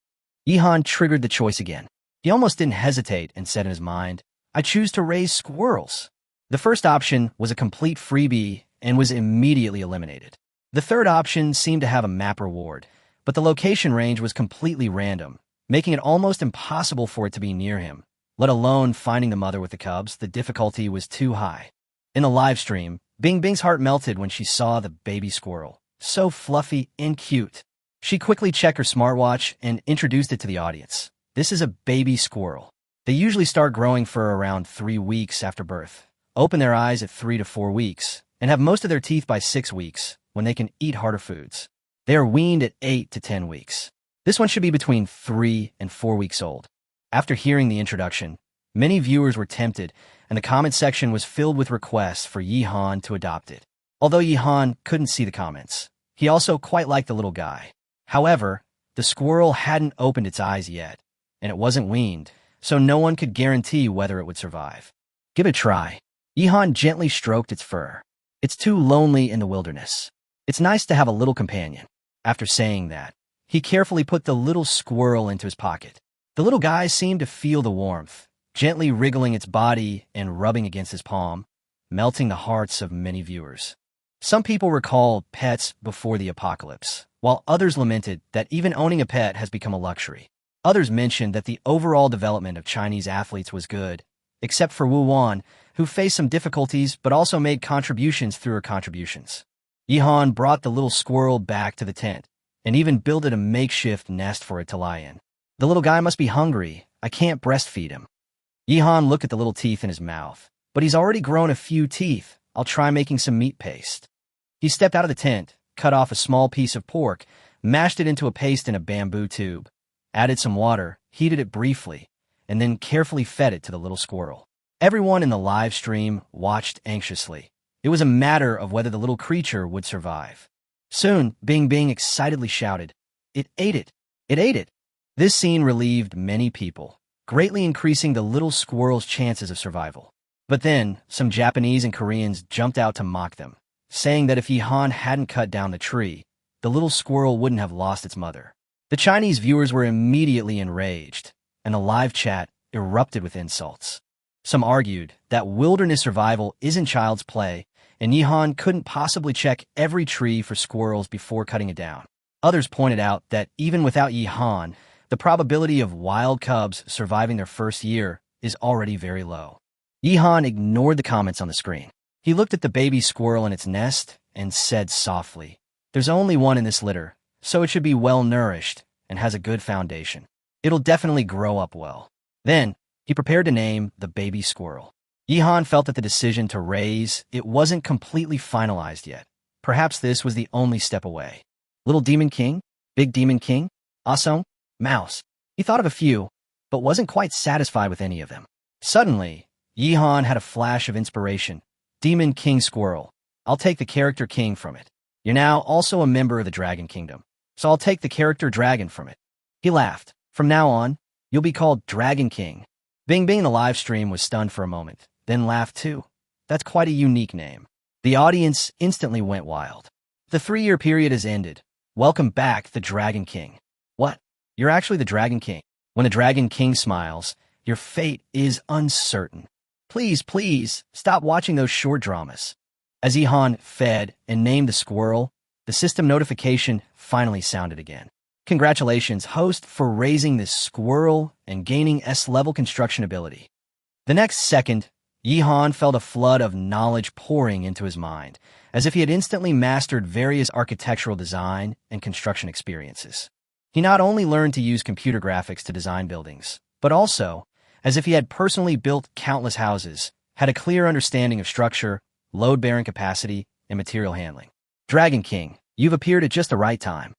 Ihan triggered the choice again. He almost didn't hesitate and said in his mind, I choose to raise squirrels. The first option was a complete freebie and was immediately eliminated. The third option seemed to have a map reward, but the location range was completely random, making it almost impossible for it to be near him, let alone finding the mother with the cubs. The difficulty was too high. In the live stream, Bing Bing's heart melted when she saw the baby squirrel, so fluffy and cute. She quickly checked her smartwatch and introduced it to the audience. This is a baby squirrel. They usually start growing fur around 3 weeks after birth, open their eyes at 3 to 4 weeks, and have most of their teeth by 6 weeks, when they can eat harder foods. They are weaned at 8 to 10 weeks. This one should be between 3 and 4 weeks old. After hearing the introduction, many viewers were tempted, and the comment section was filled with requests for Ihan to adopt it. Although Ihan couldn't see the comments, he also quite liked the little guy. However, the squirrel hadn't opened its eyes yet, and it wasn't weaned, so no one could guarantee whether it would survive. Give it a try. Ihan gently stroked its fur. It's too lonely in the wilderness. It's nice to have a little companion. After saying that, he carefully put the little squirrel into his pocket. The little guy seemed to feel the warmth, gently wriggling its body and rubbing against his palm, melting the hearts of many viewers. Some people recalled pets before the apocalypse, while others lamented that even owning a pet has become a luxury. Others mentioned that the overall development of Chinese athletes was good, except for Wu Wan, who faced some difficulties but also made contributions through her contributions. Ihan brought the little squirrel back to the tent, and even built a makeshift nest for it to lie in. The little guy must be hungry. I can't breastfeed him. Ihan looked at the little teeth in his mouth. But he's already grown a few teeth. I'll try making some meat paste. He stepped out of the tent, cut off a small piece of pork, mashed it into a paste in a bamboo tube, added some water, heated it briefly, and then carefully fed it to the little squirrel. Everyone in the live stream watched anxiously. It was a matter of whether the little creature would survive. Soon, Bing Bing excitedly shouted, "It ate it! It ate it!" This scene relieved many people, greatly increasing the little squirrel's chances of survival. But then, some Japanese and Koreans jumped out to mock them, saying that if Ihan hadn't cut down the tree, the little squirrel wouldn't have lost its mother. The Chinese viewers were immediately enraged, and the live chat erupted with insults. Some argued that wilderness survival isn't child's play, and Ihan couldn't possibly check every tree for squirrels before cutting it down. Others pointed out that even without Ihan, the probability of wild cubs surviving their first year is already very low. Ihan ignored the comments on the screen. He looked at the baby squirrel in its nest and said softly, "There's only one in this litter, so it should be well-nourished and has a good foundation. It'll definitely grow up well." Then, he prepared to name the baby squirrel. Ihan felt that the decision to raise it wasn't completely finalized yet. Perhaps this was the only step away. Little Demon King? Big Demon King? Awesome? Mouse. He thought of a few, but wasn't quite satisfied with any of them. Suddenly, Ihan had a flash of inspiration. Demon King Squirrel. I'll take the character King from it. You're now also a member of the Dragon Kingdom, so I'll take the character Dragon from it. He laughed. From now on, you'll be called Dragon King. Bing Bing in the live stream was stunned for a moment, then laughed too. That's quite a unique name. The audience instantly went wild. The 3-year period has ended. Welcome back, the Dragon King. What? You're actually the Dragon King. When the Dragon King smiles, your fate is uncertain. Please, please, stop watching those short dramas. As Ihan fed and named the squirrel, the system notification finally sounded again. Congratulations, host, for raising this squirrel and gaining S-level construction ability. The next second, Ihan felt a flood of knowledge pouring into his mind, as if he had instantly mastered various architectural design and construction experiences. He not only learned to use computer graphics to design buildings, but also as if he had personally built countless houses, had a clear understanding of structure, load-bearing capacity, and material handling. Dragon King, you've appeared at just the right time.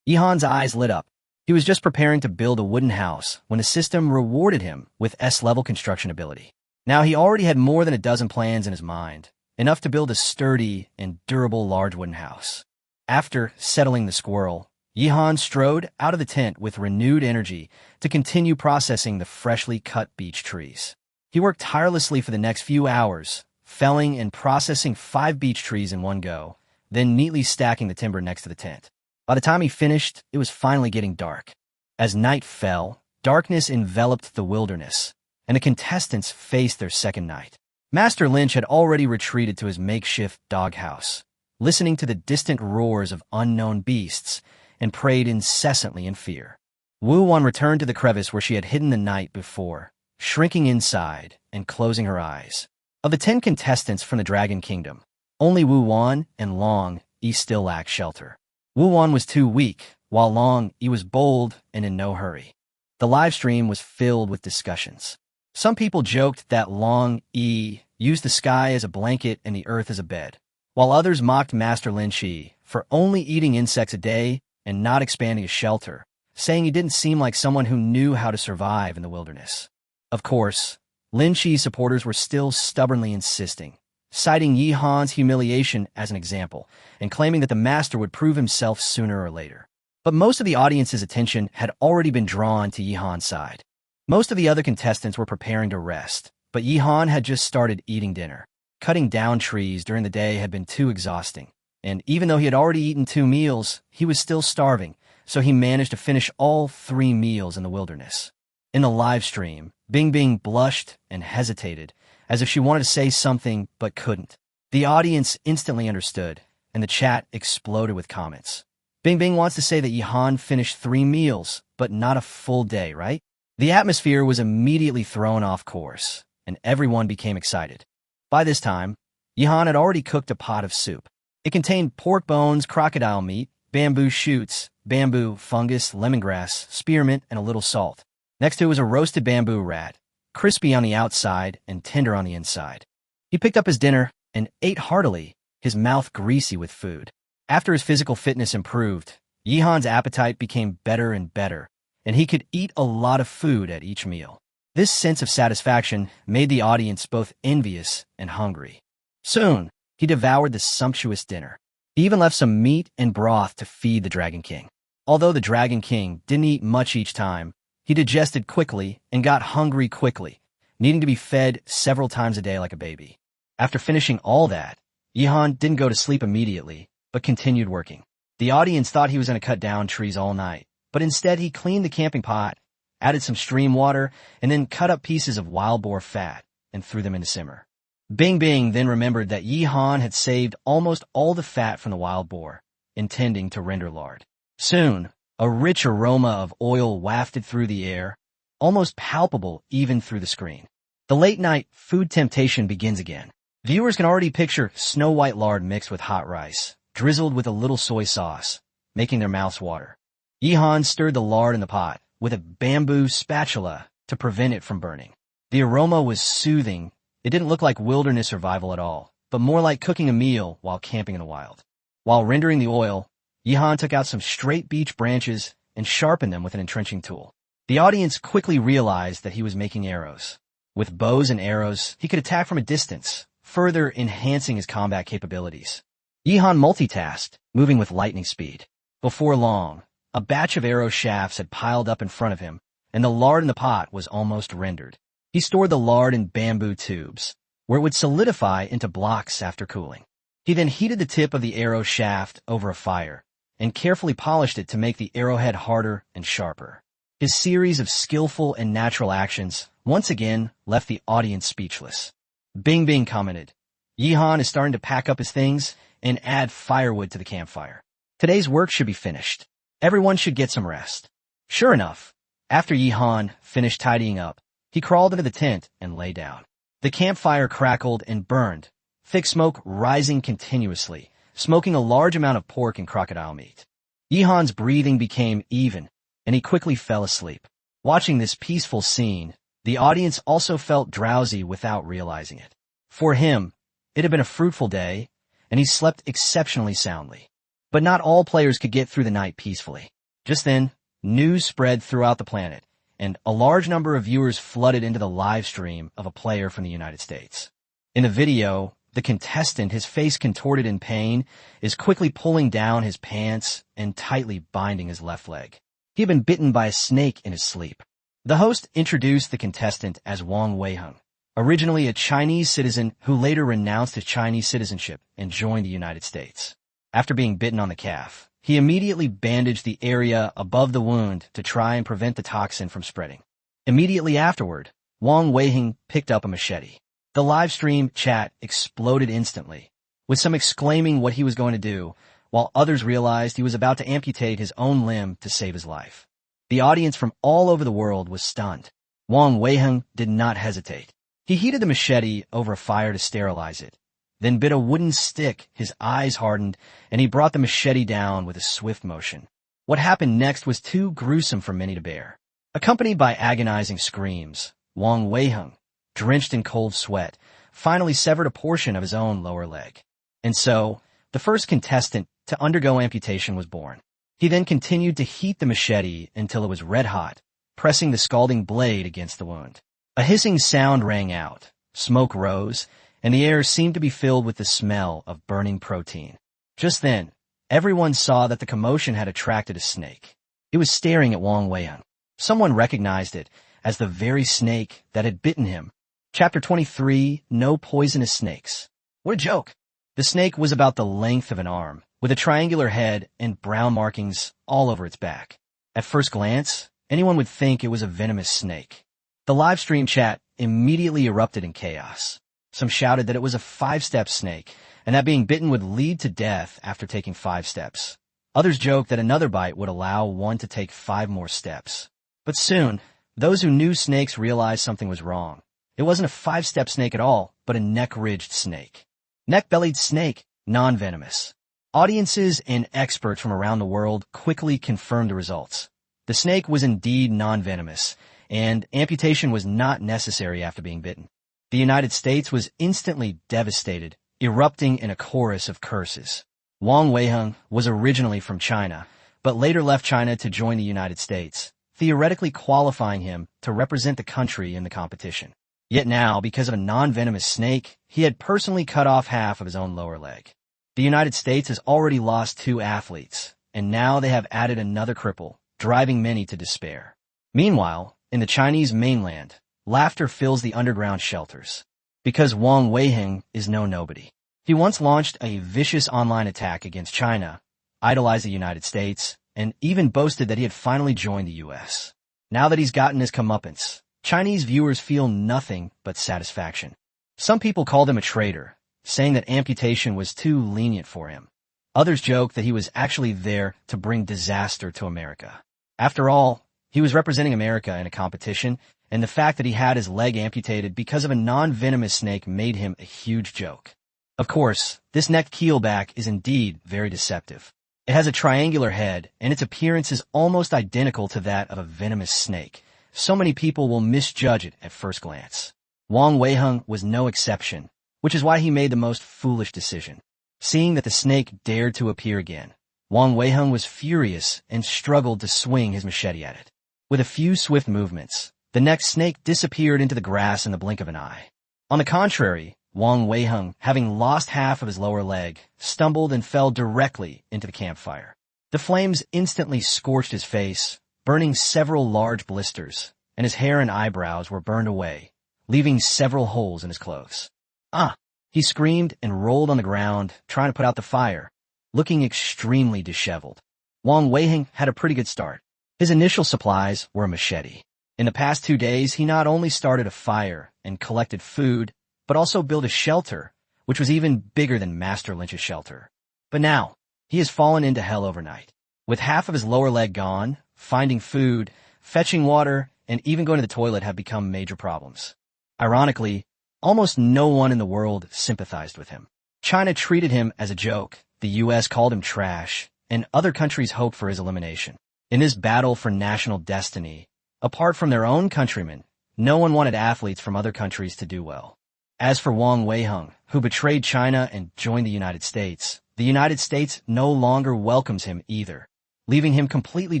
Yihan's eyes lit up. He was just preparing to build a wooden house when the system rewarded him with S-level construction ability. Now he already had more than a dozen plans in his mind, enough to build a sturdy and durable large wooden house. After settling the squirrel, Yihan strode out of the tent with renewed energy to continue processing the freshly cut beech trees. He worked tirelessly for the next few hours, felling and processing 5 beech trees in one go, then neatly stacking the timber next to the tent. By the time he finished, it was finally getting dark. As night fell, darkness enveloped the wilderness, and the contestants faced their second night. Master Lynch had already retreated to his makeshift doghouse, listening to the distant roars of unknown beasts, and prayed incessantly in fear. Wu Wan returned to the crevice where she had hidden the night before, shrinking inside and closing her eyes. Of the 10 contestants from the Dragon Kingdom, only Wu Wan and Long Yi still lacked shelter. Wu Wan was too weak, while Long Yi was bold and in no hurry. The live stream was filled with discussions. Some people joked that Long Yi used the sky as a blanket and the earth as a bed, while others mocked Master Lin Shi for only eating insects a day and not expanding his shelter, saying he didn't seem like someone who knew how to survive in the wilderness. Of course, Lin Shi's supporters were still stubbornly insisting, citing Yihan's humiliation as an example, and claiming that the master would prove himself sooner or later. But most of the audience's attention had already been drawn to Yihan's side. Most of the other contestants were preparing to rest, but Yihan had just started eating dinner. Cutting down trees during the day had been too exhausting, and even though he had already eaten 2 meals, he was still starving, so he managed to finish all 3 meals in the wilderness. In the live stream, Bing Bing blushed and hesitated, as if she wanted to say something but couldn't. The audience instantly understood, and the chat exploded with comments. Bing Bing wants to say that Yihan finished 3 meals, but not a full day, right? The atmosphere was immediately thrown off course, and everyone became excited. By this time, Yihan had already cooked a pot of soup. It contained pork bones, crocodile meat, bamboo shoots, bamboo, fungus, lemongrass, spearmint, and a little salt. Next to it was a roasted bamboo rat, crispy on the outside and tender on the inside. He picked up his dinner and ate heartily, his mouth greasy with food. After his physical fitness improved, Yihan's appetite became better and better, and he could eat a lot of food at each meal. This sense of satisfaction made the audience both envious and hungry. Soon, he devoured the sumptuous dinner. He even left some meat and broth to feed the Dragon King. Although the Dragon King didn't eat much each time, he digested quickly and got hungry quickly, needing to be fed several times a day like a baby. After finishing all that, Yihan didn't go to sleep immediately, but continued working. The audience thought he was going to cut down trees all night, but instead he cleaned the camping pot, added some stream water, and then cut up pieces of wild boar fat and threw them into simmer. Bing Bing then remembered that Yihan had saved almost all the fat from the wild boar, intending to render lard. Soon, a rich aroma of oil wafted through the air, almost palpable even through the screen. The late-night food temptation begins again. Viewers can already picture snow-white lard mixed with hot rice, drizzled with a little soy sauce, making their mouths water. Yihan stirred the lard in the pot with a bamboo spatula to prevent it from burning. The aroma was soothing. It didn't look like wilderness survival at all, but more like cooking a meal while camping in the wild. While rendering the oil, Yihan took out some straight beech branches and sharpened them with an entrenching tool. The audience quickly realized that he was making arrows. With bows and arrows, he could attack from a distance, further enhancing his combat capabilities. Yihan multitasked, moving with lightning speed. Before long, a batch of arrow shafts had piled up in front of him, and the lard in the pot was almost rendered. He stored the lard in bamboo tubes, where it would solidify into blocks after cooling. He then heated the tip of the arrow shaft over a fire, and carefully polished it to make the arrowhead harder and sharper. His series of skillful and natural actions once again left the audience speechless. Bing Bing commented, "Yihan is starting to pack up his things and add firewood to the campfire. Today's work should be finished. Everyone should get some rest." Sure enough, after Yihan finished tidying up, he crawled into the tent and lay down. The campfire crackled and burned, thick smoke rising continuously, smoking a large amount of pork and crocodile meat. Yihan's breathing became even, and he quickly fell asleep. Watching this peaceful scene, the audience also felt drowsy without realizing it. For him, it had been a fruitful day, and he slept exceptionally soundly. But not all players could get through the night peacefully. Just then, news spread throughout the planet, and a large number of viewers flooded into the live stream of a player from the United States. In the video, the contestant, his face contorted in pain, is quickly pulling down his pants and tightly binding his left leg. He had been bitten by a snake in his sleep. The host introduced the contestant as Wang Weiheng, originally a Chinese citizen who later renounced his Chinese citizenship and joined the United States. After being bitten on the calf, he immediately bandaged the area above the wound to try and prevent the toxin from spreading. Immediately afterward, Wang Weiheng picked up a machete. The live stream chat exploded instantly, with some exclaiming what he was going to do, while others realized he was about to amputate his own limb to save his life. The audience from all over the world was stunned. Wang Weiheng did not hesitate. He heated the machete over a fire to sterilize it, then bit a wooden stick. His eyes hardened, and he brought the machete down with a swift motion. What happened next was too gruesome for many to bear. Accompanied by agonizing screams, Wang Weiheng, drenched in cold sweat, finally severed a portion of his own lower leg. And so, the first contestant to undergo amputation was born. He then continued to heat the machete until it was red hot, pressing the scalding blade against the wound. A hissing sound rang out, smoke rose, and the air seemed to be filled with the smell of burning protein. Just then, everyone saw that the commotion had attracted a snake. It was staring at Wang Weiheng. Someone recognized it as the very snake that had bitten him. Chapter 23, No Poisonous Snakes. What a joke! The snake was about the length of an arm, with a triangular head and brown markings all over its back. At first glance, anyone would think it was a venomous snake. The live stream chat immediately erupted in chaos. Some shouted that it was a 5-step snake, and that being bitten would lead to death after taking 5 steps. Others joked that another bite would allow one to take 5 more steps. But soon, those who knew snakes realized something was wrong. It wasn't a 5-step snake at all, but a neck-ridged snake. Neck-bellied snake, non-venomous. Audiences and experts from around the world quickly confirmed the results. The snake was indeed non-venomous, and amputation was not necessary after being bitten. The United States was instantly devastated, erupting in a chorus of curses. Wang Weiheng was originally from China, but later left China to join the United States, theoretically qualifying him to represent the country in the competition. Yet now, because of a non-venomous snake, he had personally cut off half of his own lower leg. The United States has already lost 2 athletes, and now they have added another cripple, driving many to despair. Meanwhile, in the Chinese mainland, laughter fills the underground shelters. Because Wang Weiheng is no nobody. He once launched a vicious online attack against China, idolized the United States, and even boasted that he had finally joined the U.S. Now that he's gotten his comeuppance, Chinese viewers feel nothing but satisfaction. Some people called him a traitor, saying that amputation was too lenient for him. Others joked that he was actually there to bring disaster to America. After all, he was representing America in a competition, and the fact that he had his leg amputated because of a non-venomous snake made him a huge joke. Of course, this neck keelback is indeed very deceptive. It has a triangular head, and its appearance is almost identical to that of a venomous snake. So many people will misjudge it at first glance. Wang Weiheng was no exception, which is why he made the most foolish decision. Seeing that the snake dared to appear again, Wang Weiheng was furious and struggled to swing his machete at it. With a few swift movements, the next snake disappeared into the grass in the blink of an eye. On the contrary, Wang Weiheng, having lost half of his lower leg, stumbled and fell directly into the campfire. The flames instantly scorched his face, burning several large blisters, and his hair and eyebrows were burned away, leaving several holes in his clothes. "Ah!" He screamed and rolled on the ground, trying to put out the fire, looking extremely disheveled. Wang Weiheng had a pretty good start. His initial supplies were a machete. In the past 2 days, he not only started a fire and collected food, but also built a shelter, which was even bigger than Master Lynch's shelter. But now, he has fallen into hell overnight. With half of his lower leg gone, finding food, fetching water, and even going to the toilet have become major problems. Ironically, almost no one in the world sympathized with him. China treated him as a joke, the U.S. called him trash, and other countries hoped for his elimination. In this battle for national destiny, apart from their own countrymen, no one wanted athletes from other countries to do well. As for Wang Weiheng, who betrayed China and joined the United States no longer welcomes him either, leaving him completely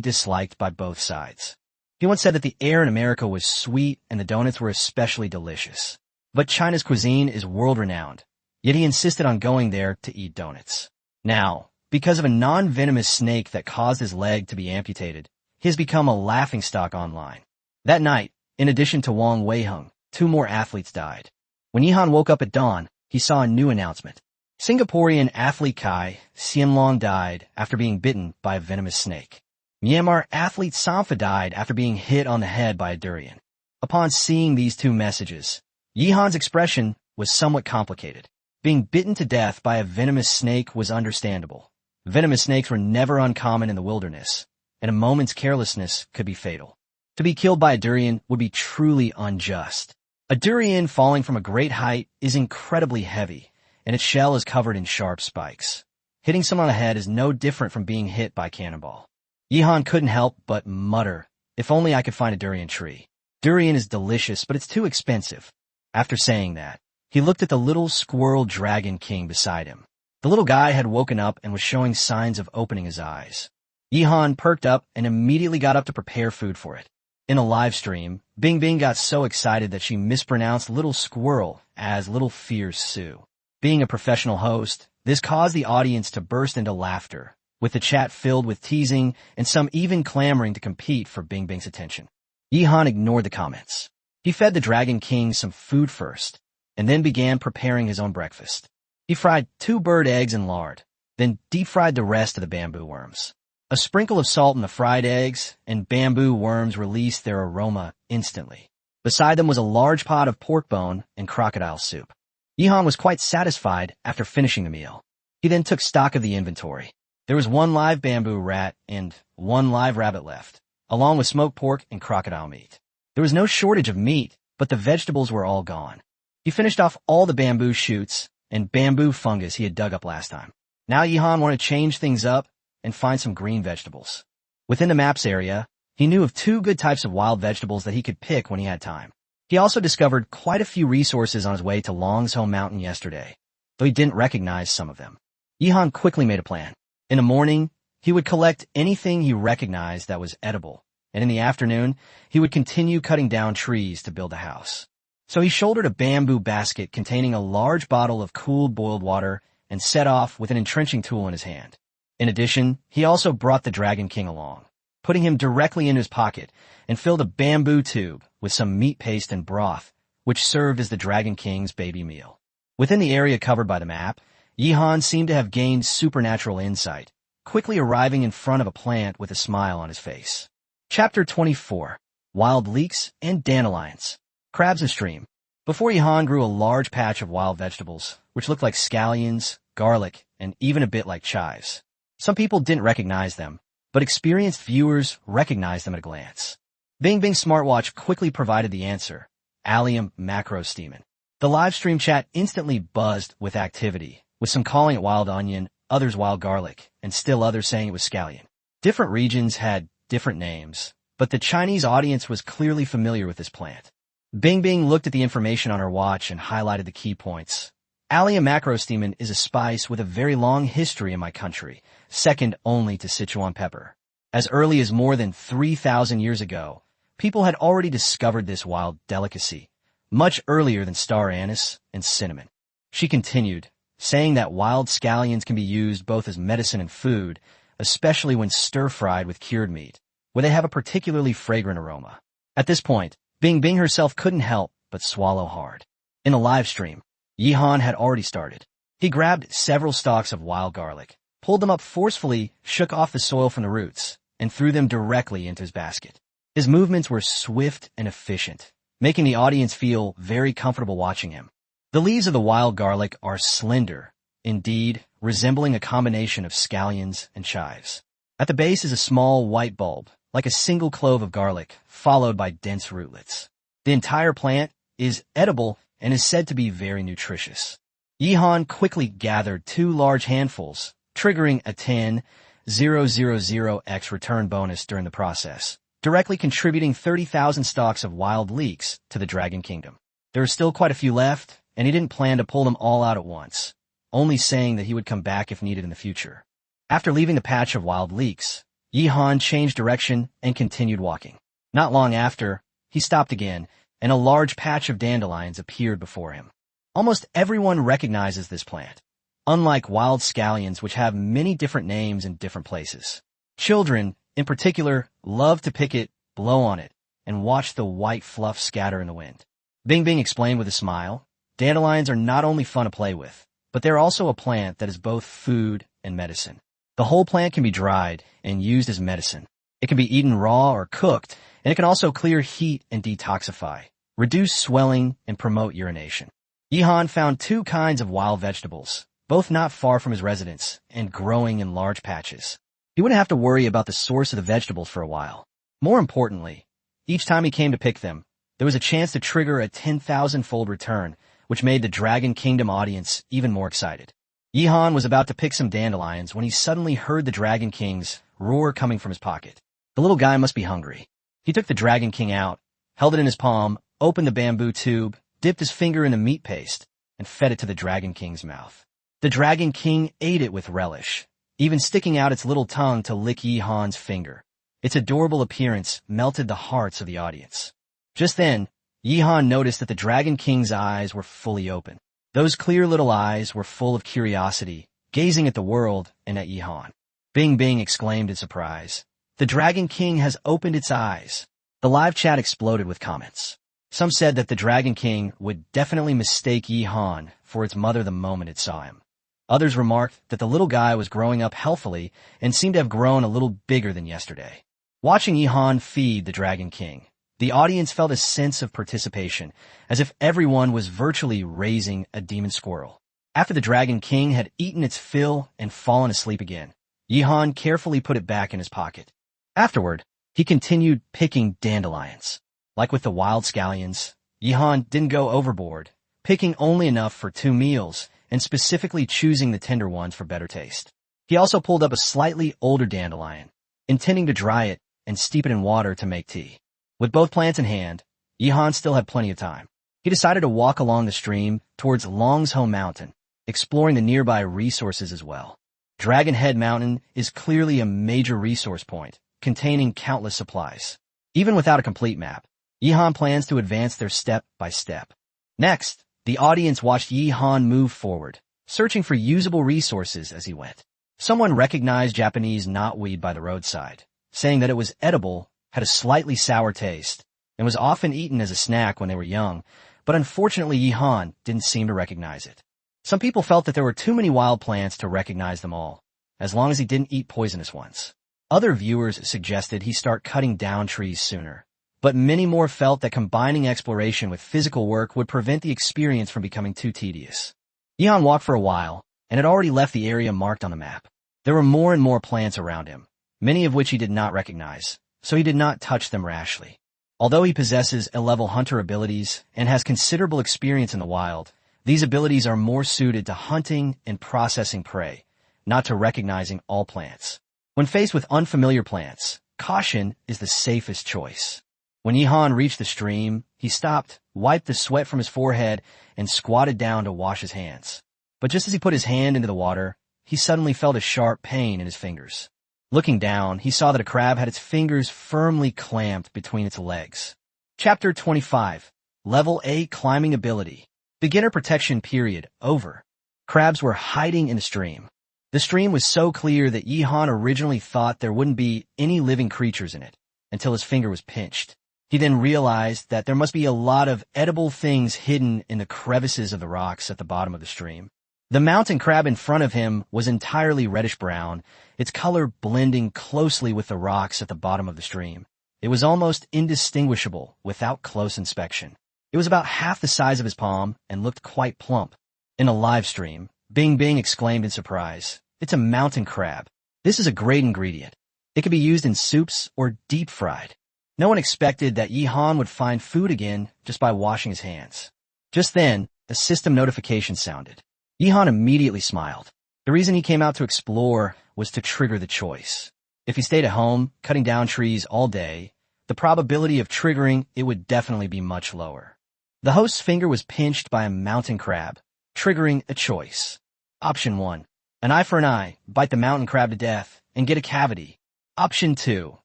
disliked by both sides. He once said that the air in America was sweet and the donuts were especially delicious. But China's cuisine is world-renowned, yet he insisted on going there to eat donuts. Now, because of a non-venomous snake that caused his leg to be amputated, he has become a laughingstock online. That night, in addition to Wang Weiheng, 2 more athletes died. When Yihan woke up at dawn, he saw a new announcement. Singaporean athlete Kai Xianlong died after being bitten by a venomous snake. Myanmar athlete Sampha died after being hit on the head by a durian. Upon seeing these 2 messages, Yihan's expression was somewhat complicated. Being bitten to death by a venomous snake was understandable. Venomous snakes were never uncommon in the wilderness, and a moment's carelessness could be fatal. To be killed by a durian would be truly unjust. A durian falling from a great height is incredibly heavy, and its shell is covered in sharp spikes. Hitting someone on the head is no different from being hit by a cannonball. Yihan couldn't help but mutter, "If only I could find a durian tree. Durian is delicious, but it's too expensive." After saying that, he looked at the little squirrel dragon king beside him. The little guy had woken up and was showing signs of opening his eyes. Yihan perked up and immediately got up to prepare food for it. In a live stream, Bing Bing got so excited that she mispronounced little squirrel as little fierce Sue. Being a professional host, this caused the audience to burst into laughter, with the chat filled with teasing and some even clamoring to compete for Bing Bing's attention. Yihan ignored the comments. He fed the Dragon King some food first, and then began preparing his own breakfast. He fried 2 bird eggs in lard, then deep-fried the rest of the bamboo worms. A sprinkle of salt in the fried eggs, and bamboo worms released their aroma instantly. Beside them was a large pot of pork bone and crocodile soup. Yihan was quite satisfied after finishing the meal. He then took stock of the inventory. There was 1 live bamboo rat and 1 live rabbit left, along with smoked pork and crocodile meat. There was no shortage of meat, but the vegetables were all gone. He finished off all the bamboo shoots and bamboo fungus he had dug up last time. Now Yihan wanted to change things up and find some green vegetables. Within the maps area, he knew of 2 good types of wild vegetables that he could pick when he had time. He also discovered quite a few resources on his way to Long's home mountain yesterday, though he didn't recognize some of them. Yihan quickly made a plan. In the morning, he would collect anything he recognized that was edible, and in the afternoon, he would continue cutting down trees to build a house. So he shouldered a bamboo basket containing a large bottle of cooled boiled water and set off with an entrenching tool in his hand. In addition, he also brought the Dragon King along, putting him directly in his pocket, and filled a bamboo tube with some meat paste and broth, which served as the Dragon King's baby meal. Within the area covered by the map, Yihan seemed to have gained supernatural insight, quickly arriving in front of a plant with a smile on his face. Chapter 24. Wild Leeks and Dandelions. Crabs and Stream. Before Yihan grew a large patch of wild vegetables, which looked like scallions, garlic, and even a bit like chives. Some people didn't recognize them, but experienced viewers recognized them at a glance. Bing Bing's smartwatch quickly provided the answer: allium macrosteamin. The live stream chat instantly buzzed with activity, with some calling it wild onion, others wild garlic, and still others saying it was scallion. Different regions had different names, but the Chinese audience was clearly familiar with this plant. Bing Bing looked at the information on her watch and highlighted the key points. Allium macrosteamin is a spice with a very long history in my country, second only to Sichuan pepper. As early as more than 3,000 years ago, people had already discovered this wild delicacy, much earlier than star anise and cinnamon. She continued, saying that wild scallions can be used both as medicine and food, especially when stir-fried with cured meat, where they have a particularly fragrant aroma. At this point, Bing Bing herself couldn't help but swallow hard. In the live stream, Yihan had already started. He grabbed several stalks of wild garlic, pulled them up forcefully, shook off the soil from the roots, and threw them directly into his basket. His movements were swift and efficient, making the audience feel very comfortable watching him. The leaves of the wild garlic are slender, indeed, resembling a combination of scallions and chives. At the base is a small white bulb, like a single clove of garlic, followed by dense rootlets. The entire plant is edible and is said to be very nutritious. Yihan quickly gathered 2 large handfuls, triggering a 10,000x return bonus during the process, directly contributing 30,000 stalks of wild leeks to the Dragon Kingdom. There are still quite a few left, and he didn't plan to pull them all out at once, only saying that he would come back if needed in the future. After leaving the patch of wild leeks, Yihan changed direction and continued walking. Not long after, he stopped again, and a large patch of dandelions appeared before him. Almost everyone recognizes this plant, unlike wild scallions which have many different names in different places. Children, in particular, love to pick it, blow on it, and watch the white fluff scatter in the wind. Bing Bing explained with a smile, dandelions are not only fun to play with, but they're also a plant that is both food and medicine. The whole plant can be dried and used as medicine. It can be eaten raw or cooked, and it can also clear heat and detoxify, reduce swelling, and promote urination. Yihan found 2 kinds of wild vegetables, both not far from his residence and growing in large patches. He wouldn't have to worry about the source of the vegetables for a while. More importantly, each time he came to pick them, there was a chance to trigger a 10,000-fold return, which made the Dragon Kingdom audience even more excited. Yihan was about to pick some dandelions when he suddenly heard the Dragon King's roar coming from his pocket. The little guy must be hungry. He took the Dragon King out, held it in his palm, opened the bamboo tube, dipped his finger in the meat paste, and fed it to the Dragon King's mouth. The Dragon King ate it with relish, even sticking out its little tongue to lick Yihan's finger. Its adorable appearance melted the hearts of the audience. Just then, Yihan noticed that the Dragon King's eyes were fully open. Those clear little eyes were full of curiosity, gazing at the world and at Yihan. Bing Bing exclaimed in surprise. The Dragon King has opened its eyes. The live chat exploded with comments. Some said that the Dragon King would definitely mistake Yihan for its mother the moment it saw him. Others remarked that the little guy was growing up healthily and seemed to have grown a little bigger than yesterday. Watching Yihan feed the Dragon King, the audience felt a sense of participation, as if everyone was virtually raising a demon squirrel. After the Dragon King had eaten its fill and fallen asleep again, Yihan carefully put it back in his pocket. Afterward, he continued picking dandelions. Like with the wild scallions, Yihan didn't go overboard, picking only enough for 2 meals and specifically choosing the tender ones for better taste. He also pulled up a slightly older dandelion, intending to dry it and steep it in water to make tea. With both plants in hand, Yihan still had plenty of time. He decided to walk along the stream towards Longsho Mountain, exploring the nearby resources as well. Dragon Head Mountain is clearly a major resource point, containing countless supplies. Even without a complete map, Yihan plans to advance there step by step. Next, the audience watched Yihan move forward, searching for usable resources as he went. Someone recognized Japanese knotweed by the roadside, saying that it was edible, had a slightly sour taste, and was often eaten as a snack when they were young, but unfortunately Yihan didn't seem to recognize it. Some people felt that there were too many wild plants to recognize them all, as long as he didn't eat poisonous ones. Other viewers suggested he start cutting down trees sooner, but many more felt that combining exploration with physical work would prevent the experience from becoming too tedious. Yihan walked for a while, and had already left the area marked on the map. There were more and more plants around him, many of which he did not recognize, so he did not touch them rashly. Although he possesses A-level hunter abilities and has considerable experience in the wild, these abilities are more suited to hunting and processing prey, not to recognizing all plants. When faced with unfamiliar plants, caution is the safest choice. When Yihan reached the stream, he stopped, wiped the sweat from his forehead, and squatted down to wash his hands. But just as he put his hand into the water, he suddenly felt a sharp pain in his fingers. Looking down, he saw that a crab had its fingers firmly clamped between its legs. Chapter 25. Level A Climbing Ability. Beginner Protection Period over. Crabs were hiding in the stream. The stream was so clear that Yihan originally thought there wouldn't be any living creatures in it, until his finger was pinched. He then realized that there must be a lot of edible things hidden in the crevices of the rocks at the bottom of the stream. The mountain crab in front of him was entirely reddish-brown, its color blending closely with the rocks at the bottom of the stream. It was almost indistinguishable without close inspection. It was about half the size of his palm and looked quite plump. In a live stream, Bing Bing exclaimed in surprise, "It's a mountain crab. This is a great ingredient. It can be used in soups or deep-fried." No one expected that Yihan would find food again just by washing his hands. Just then, a system notification sounded. Yihan immediately smiled. The reason he came out to explore was to trigger the choice. If he stayed at home, cutting down trees all day, the probability of triggering it would definitely be much lower. The host's finger was pinched by a mountain crab, triggering a choice. Option 1. An eye for an eye, bite the mountain crab to death, and get a cavity. Option 2.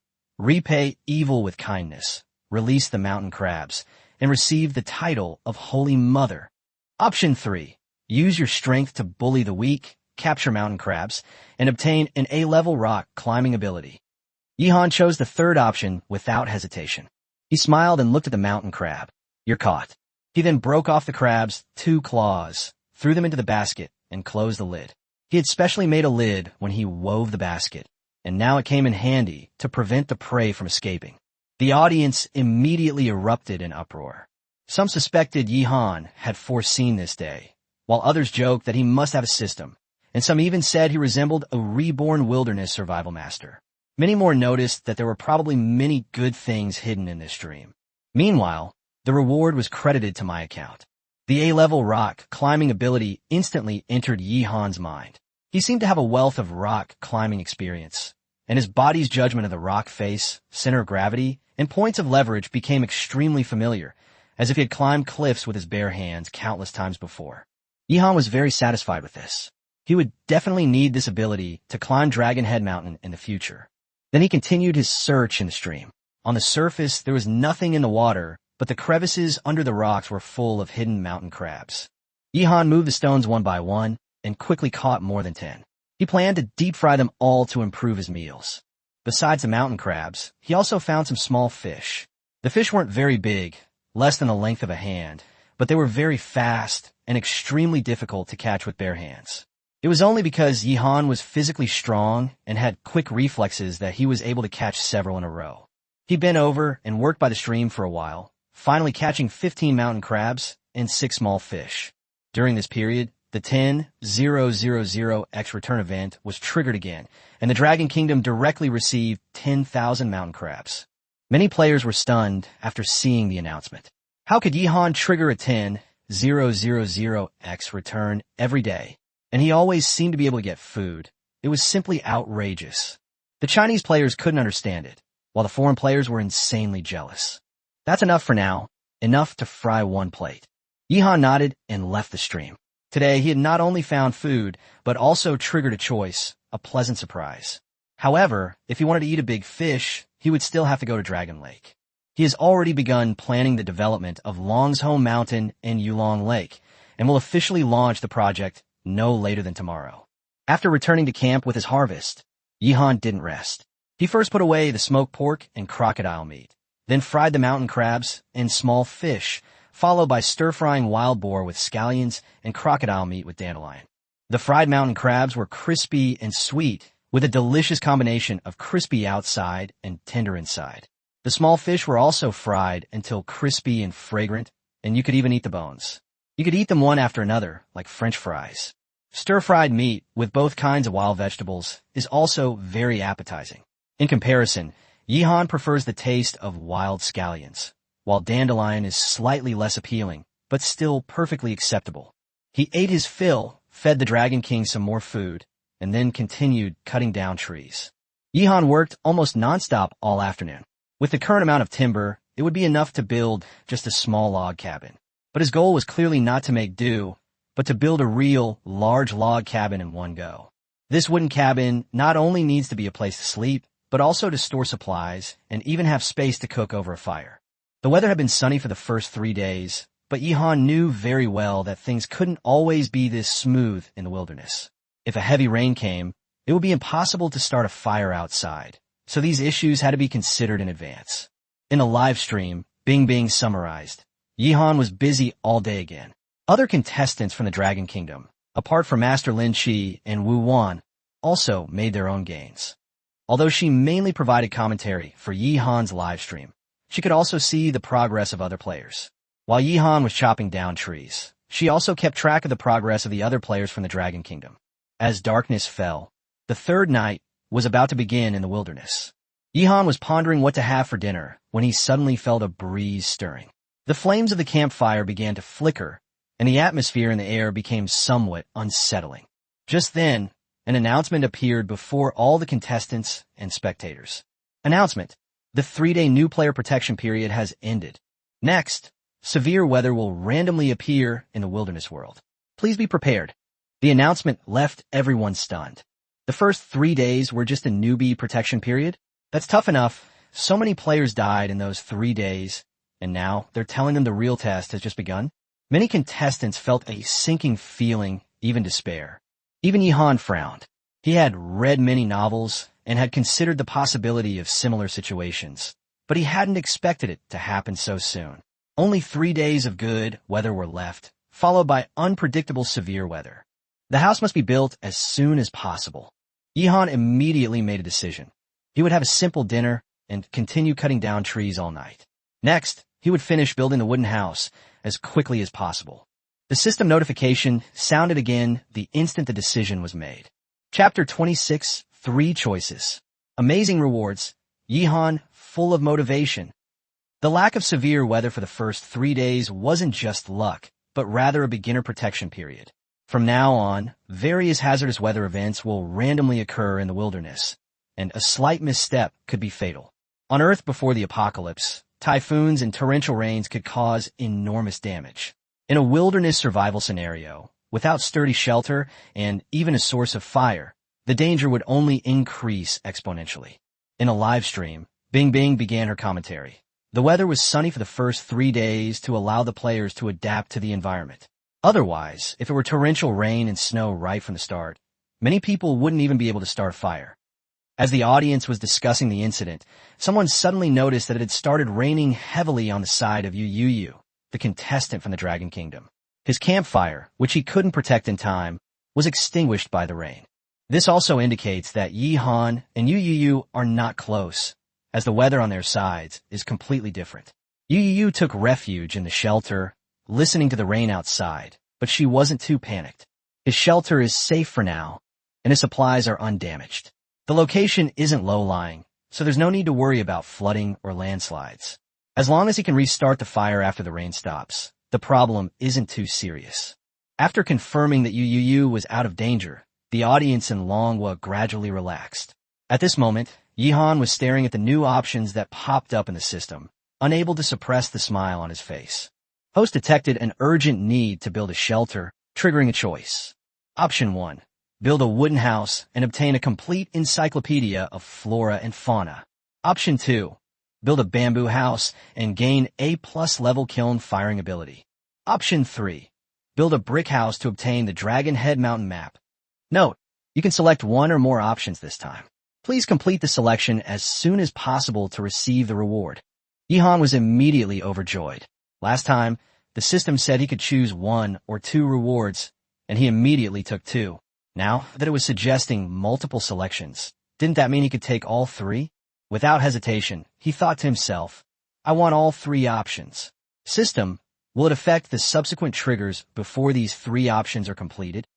Repay evil with kindness, release the mountain crabs, and receive the title of Holy Mother. Option 3. Use your strength to bully the weak, capture mountain crabs, and obtain an A-level rock climbing ability. Yihan chose the third option without hesitation. He smiled and looked at the mountain crab. You're caught. He then broke off the crab's 2 claws, threw them into the basket, and closed the lid. He had specially made a lid when he wove the basket, and now it came in handy to prevent the prey from escaping. The audience immediately erupted in uproar. Some suspected Yihan had foreseen this day, while others joked that he must have a system, and some even said he resembled a reborn wilderness survival master. Many more noticed that there were probably many good things hidden in this dream. Meanwhile, the reward was credited to my account. The A-level rock climbing ability instantly entered Yihan's mind. He seemed to have a wealth of rock climbing experience, and his body's judgment of the rock face, center of gravity, and points of leverage became extremely familiar, as if he had climbed cliffs with his bare hands countless times before. Yihan was very satisfied with this. He would definitely need this ability to climb Dragon Head Mountain in the future. Then he continued his search in the stream. On the surface, there was nothing in the water, but the crevices under the rocks were full of hidden mountain crabs. Yihan moved the stones one by one and quickly caught more than 10. He planned to deep fry them all to improve his meals. Besides the mountain crabs, he also found some small fish. The fish weren't very big, less than the length of a hand, but they were very fast and extremely difficult to catch with bare hands. It was only because Yihan was physically strong and had quick reflexes that he was able to catch several in a row. He bent over and worked by the stream for a while, finally catching 15 mountain crabs and 6 small fish. During this period, the 10,000X return event was triggered again, and the Dragon Kingdom directly received 10,000 mountain crabs. Many players were stunned after seeing the announcement. How could Yihan trigger a 10,000X return every day? And he always seemed to be able to get food. It was simply outrageous. The Chinese players couldn't understand it, while the foreign players were insanely jealous. That's enough for now, enough to fry one plate. Yihan nodded and left the stream. Today, he had not only found food, but also triggered a choice, a pleasant surprise. However, if he wanted to eat a big fish, he would still have to go to Dragon Lake. He has already begun planning the development of Longshome Mountain and Yulong Lake, and will officially launch the project no later than tomorrow. After returning to camp with his harvest, Yihan didn't rest. He first put away the smoked pork and crocodile meat, then fried the mountain crabs and small fish, followed by stir-frying wild boar with scallions and crocodile meat with dandelion. The fried mountain crabs were crispy and sweet, with a delicious combination of crispy outside and tender inside. The small fish were also fried until crispy and fragrant, and you could even eat the bones. You could eat them one after another, like French fries. Stir-fried meat with both kinds of wild vegetables is also very appetizing. In comparison, Yihan prefers the taste of wild scallions, while dandelion is slightly less appealing, but still perfectly acceptable. He ate his fill, fed the Dragon King some more food, and then continued cutting down trees. Yihan worked almost nonstop all afternoon. With the current amount of timber, it would be enough to build just a small log cabin. But his goal was clearly not to make do, but to build a real, large log cabin in one go. This wooden cabin not only needs to be a place to sleep, but also to store supplies and even have space to cook over a fire. The weather had been sunny for the first 3 days, but Yihan knew very well that things couldn't always be this smooth in the wilderness. If a heavy rain came, it would be impossible to start a fire outside, so these issues had to be considered in advance. In the live stream, Bing summarized, Yihan was busy all day again. Other contestants from the Dragon Kingdom, apart from Master Lin Chi and Wu Wan, also made their own gains. Although she mainly provided commentary for Yihan's live stream, she could also see the progress of other players. While Yihan was chopping down trees, she also kept track of the progress of the other players from the Dragon Kingdom. As darkness fell, the third night was about to begin in the wilderness. Yihan was pondering what to have for dinner when he suddenly felt a breeze stirring. The flames of the campfire began to flicker, and the atmosphere in the air became somewhat unsettling. Just then, an announcement appeared before all the contestants and spectators. Announcement: the 3-day new player protection period has ended. Next, Severe weather will randomly appear in the wilderness world. Please be prepared. The announcement left everyone stunned. The first 3 days were just a newbie protection period? That's tough enough. So many players died in those 3 days, and now they're telling them the real test has just begun? Many contestants felt a sinking feeling, even despair. Even Yihan frowned. He had read many novels and had considered the possibility of similar situations, but he hadn't expected it to happen so soon. Only 3 days of good weather were left, followed by unpredictable severe weather. The house must be built as soon as possible. Yihan immediately made a decision. He would have a simple dinner and continue cutting down trees all night. Next, he would finish building the wooden house as quickly as possible. The system notification sounded again the instant the decision was made. Chapter 26, 3 Choices. Amazing rewards. Yihan, full of motivation. The lack of severe weather for the first 3 days wasn't just luck, but rather a beginner protection period. From now on, various hazardous weather events will randomly occur in the wilderness, and a slight misstep could be fatal. On Earth before the apocalypse, typhoons and torrential rains could cause enormous damage. In a wilderness survival scenario, without sturdy shelter and even a source of fire, the danger would only increase exponentially. In a live stream, Bing Bing began her commentary. The weather was sunny for the first 3 days to allow the players to adapt to the environment. Otherwise, if it were torrential rain and snow right from the start, many people wouldn't even be able to start a fire. As the audience was discussing the incident, someone suddenly noticed that it had started raining heavily on the side of Yu, the contestant from the Dragon Kingdom. His campfire, which he couldn't protect in time, was extinguished by the rain. This also indicates that Yihan and Yu are not close, as the weather on their sides is completely different. Yu took refuge in the shelter, listening to the rain outside, but she wasn't too panicked. His shelter is safe for now, and his supplies are undamaged. The location isn't low-lying, so there's no need to worry about flooding or landslides. As long as he can restart the fire after the rain stops, the problem isn't too serious. After confirming that Yu was out of danger, the audience in Manhwa gradually relaxed. At this moment, Yihan was staring at the new options that popped up in the system, unable to suppress the smile on his face. Host detected an urgent need to build a shelter, triggering a choice. Option 1. Build a wooden house and obtain a complete encyclopedia of flora and fauna. Option 2. Build a bamboo house and gain A+ level kiln firing ability. Option 3. Build a brick house to obtain the Dragon Head Mountain map. Note, you can select one or more options this time. Please complete the selection as soon as possible to receive the reward. Yihan was immediately overjoyed. Last time, the system said he could choose 1 or 2 rewards, and he immediately took 2. Now that it was suggesting multiple selections, didn't that mean he could take all 3? Without hesitation, he thought to himself, I want all 3 options. System, will it affect the subsequent triggers before these 3 options are completed?